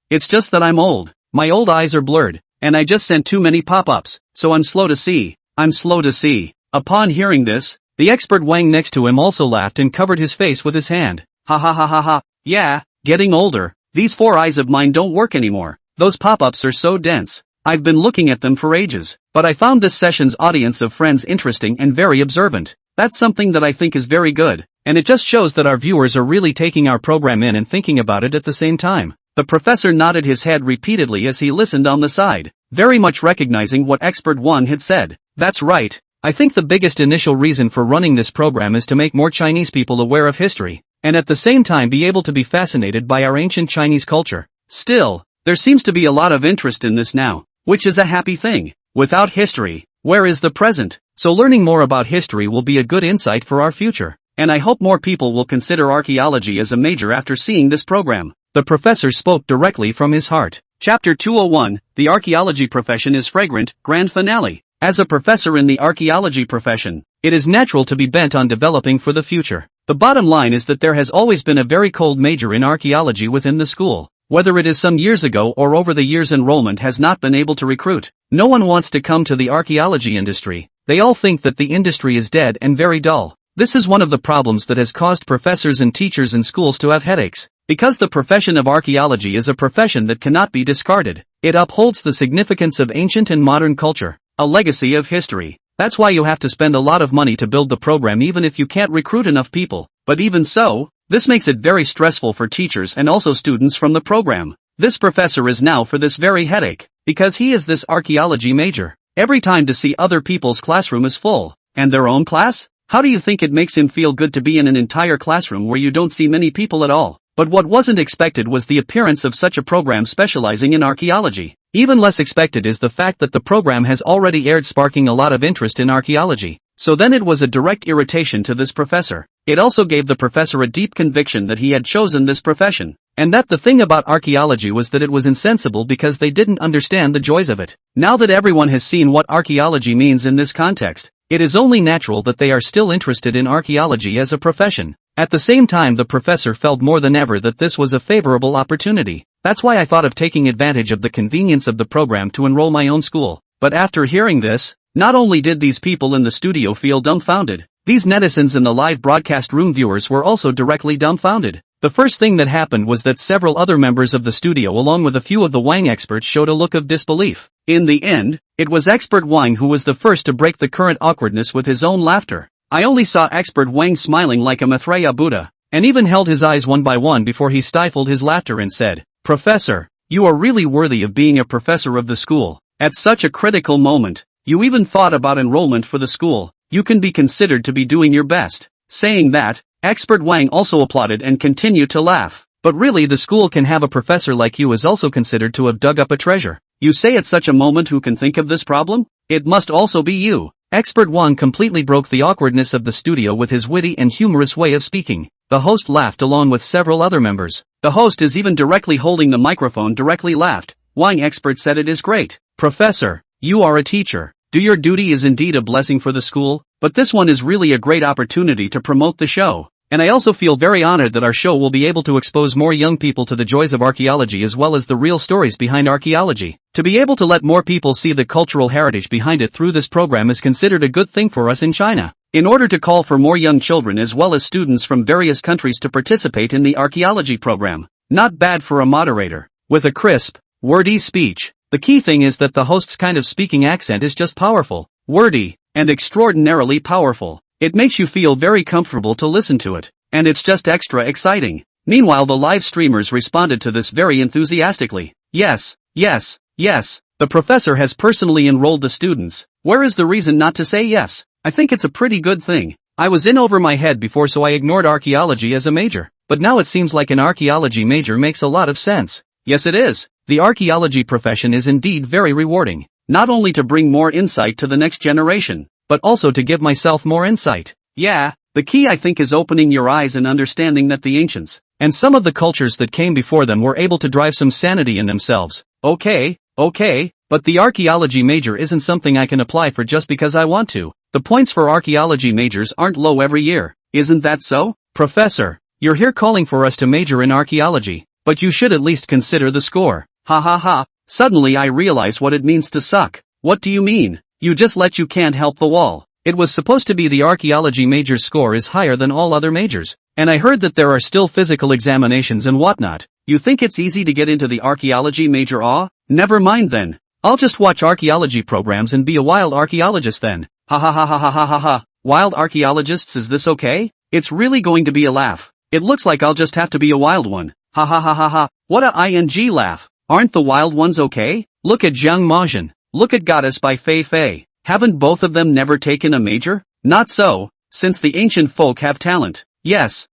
It's just that I'm old. My old eyes are blurred, and I just sent too many pop-ups, so I'm slow to see. Upon hearing this, the expert Wang next to him also laughed and covered his face with his hand. Ha. Yeah, getting older. These 4 eyes of mine don't work anymore. Those pop-ups are so dense. I've been looking at them for ages, but I found this session's audience of friends interesting and very observant. That's something that I think is very good, and it just shows that our viewers are really taking our program in and thinking about it at the same time. The professor nodded his head repeatedly as he listened on the side, very much recognizing what expert Wang had said. That's right. I think the biggest initial reason for running this program is to make more Chinese people aware of history, and at the same time be able to be fascinated by our ancient Chinese culture. Still, there seems to be a lot of interest in this now, which is a happy thing. Without history, where is the present? So learning more about history will be a good insight for our future, and I hope more people will consider archaeology as a major after seeing this program. The professor spoke directly from his heart. Chapter 201, The Archaeology Profession is Fragrant, Grand Finale. As a professor in the archaeology profession, it is natural to be bent on developing for the future. The bottom line is that there has always been a very cold major in archaeology within the school. Whether it is some years ago or over the years, enrollment has not been able to recruit. No one wants to come to the archaeology industry. They all think that the industry is dead and very dull. This is one of the problems that has caused professors and teachers in schools to have headaches. Because the profession of archaeology is a profession that cannot be discarded. It upholds the significance of ancient and modern culture, a legacy of history. That's why you have to spend a lot of money to build the program even if you can't recruit enough people. But even so, this makes it very stressful for teachers and also students from the program. This professor is now for this very headache, because he is this archaeology major. Every time to see other people's classroom is full, and their own class? How do you think it makes him feel good to be in an entire classroom where you don't see many people at all? But what wasn't expected was the appearance of such a program specializing in archaeology. Even less expected is the fact that the program has already aired, sparking a lot of interest in archaeology. So then it was a direct irritation to this professor. It also gave the professor a deep conviction that he had chosen this profession. And that the thing about archaeology was that it was insensible because they didn't understand the joys of it. Now that everyone has seen what archaeology means in this context, it is only natural that they are still interested in archaeology as a profession. At the same time, the professor felt more than ever that this was a favorable opportunity. That's why I thought of taking advantage of the convenience of the program to enroll my own school. But after hearing this, not only did these people in the studio feel dumbfounded, these netizens in the live broadcast room viewers were also directly dumbfounded. The first thing that happened was that several other members of the studio along with a few of the Wang experts showed a look of disbelief. In the end, it was expert Wang who was the first to break the current awkwardness with his own laughter. I only saw expert Wang smiling like a Maitreya Buddha, and even held his eyes one by one before he stifled his laughter and said, "Professor, you are really worthy of being a professor of the school. At such a critical moment, you even thought about enrollment for the school. You can be considered to be doing your best." Saying that, expert Wang also applauded and continued to laugh. But really, the school can have a professor like you is also considered to have dug up a treasure. You say at such a moment, who can think of this problem? It must also be you. Expert Wang completely broke the awkwardness of the studio with his witty and humorous way of speaking. The host laughed along with several other members. The host is even directly holding the microphone directly laughed. Wang expert said, "It is great. Professor, you are a teacher. Do your duty is indeed a blessing for the school, but this one is really a great opportunity to promote the show. And I also feel very honored that our show will be able to expose more young people to the joys of archaeology as well as the real stories behind archaeology. To be able to let more people see the cultural heritage behind it through this program is considered a good thing for us in China. In order to call for more young children as well as students from various countries to participate in the archaeology program. Not bad for a moderator. With a crisp, wordy speech. The key thing is that the host's kind of speaking accent is just powerful, wordy, and extraordinarily powerful. It makes you feel very comfortable to listen to it, and it's just extra exciting. Meanwhile, the live streamers responded to this very enthusiastically. Yes, yes, yes, the professor has personally enrolled the students. Where is the reason not to say yes? I think it's a pretty good thing. I was in over my head before, so I ignored archaeology as a major. But now it seems like an archaeology major makes a lot of sense. Yes, it is. The archaeology profession is indeed very rewarding. Not only to bring more insight to the next generation, but also to give myself more insight. Yeah, the key I think is opening your eyes and understanding that the ancients, and some of the cultures that came before them were able to drive some sanity in themselves. Okay, but the archaeology major isn't something I can apply for just because I want to. The points for archaeology majors aren't low every year. Isn't that so? Professor, you're here calling for us to major in archaeology, but you should at least consider the score. Ha ha ha. Suddenly I realize what it means to suck. What do you mean? You just let you can't help the wall. It was supposed to be the archaeology major's score is higher than all other majors. And I heard that there are still physical examinations and whatnot. You think it's easy to get into the archaeology major? Never mind then. I'll just watch archaeology programs and be a wild archaeologist then. Ha ha ha ha ha ha ha ha. Wild archaeologists, is this okay? It's really going to be a laugh. It looks like I'll just have to be a wild one. Ha ha ha ha ha. What a ing laugh. Aren't the wild ones okay? Look at Jiang Majin. Look at goddess Bai Feifei. Haven't both of them never taken a major? Not so, since the ancient folk have talent. Yes,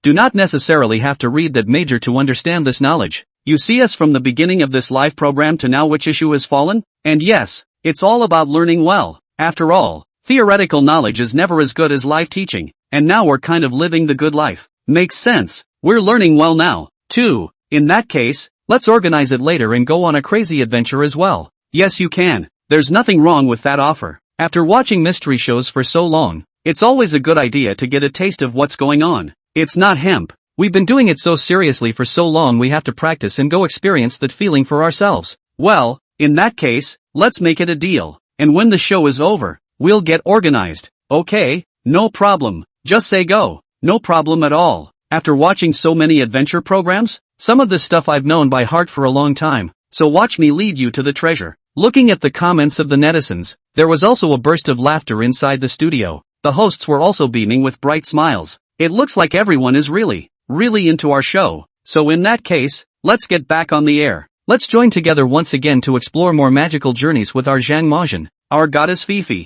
do not necessarily have to read that major to understand this knowledge. You see us from the beginning of this live program to now, which issue has fallen? And yes, it's all about learning well. After all, theoretical knowledge is never as good as live teaching, and now we're kind of living the good life. Makes sense. We're learning well now, too. In that case, let's organize it later and go on a crazy adventure as well. Yes, you can. There's nothing wrong with that offer. After watching mystery shows for so long, it's always a good idea to get a taste of what's going on. It's not hemp. We've been doing it so seriously for so long, we have to practice and go experience that feeling for ourselves. Well, in that case, let's make it a deal. And when the show is over, we'll get organized. Okay, no problem. Just say go. No problem at all. After watching so many adventure programs, some of this stuff I've known by heart for a long time. So watch me lead you to the treasure. Looking at the comments of the netizens, there was also a burst of laughter inside the studio. The hosts were also beaming with bright smiles. It looks like everyone is really into our show. So in that case, Let's get back on the air. Let's join together once again to explore more magical journeys with our Zhang Majin, our goddess Feifei.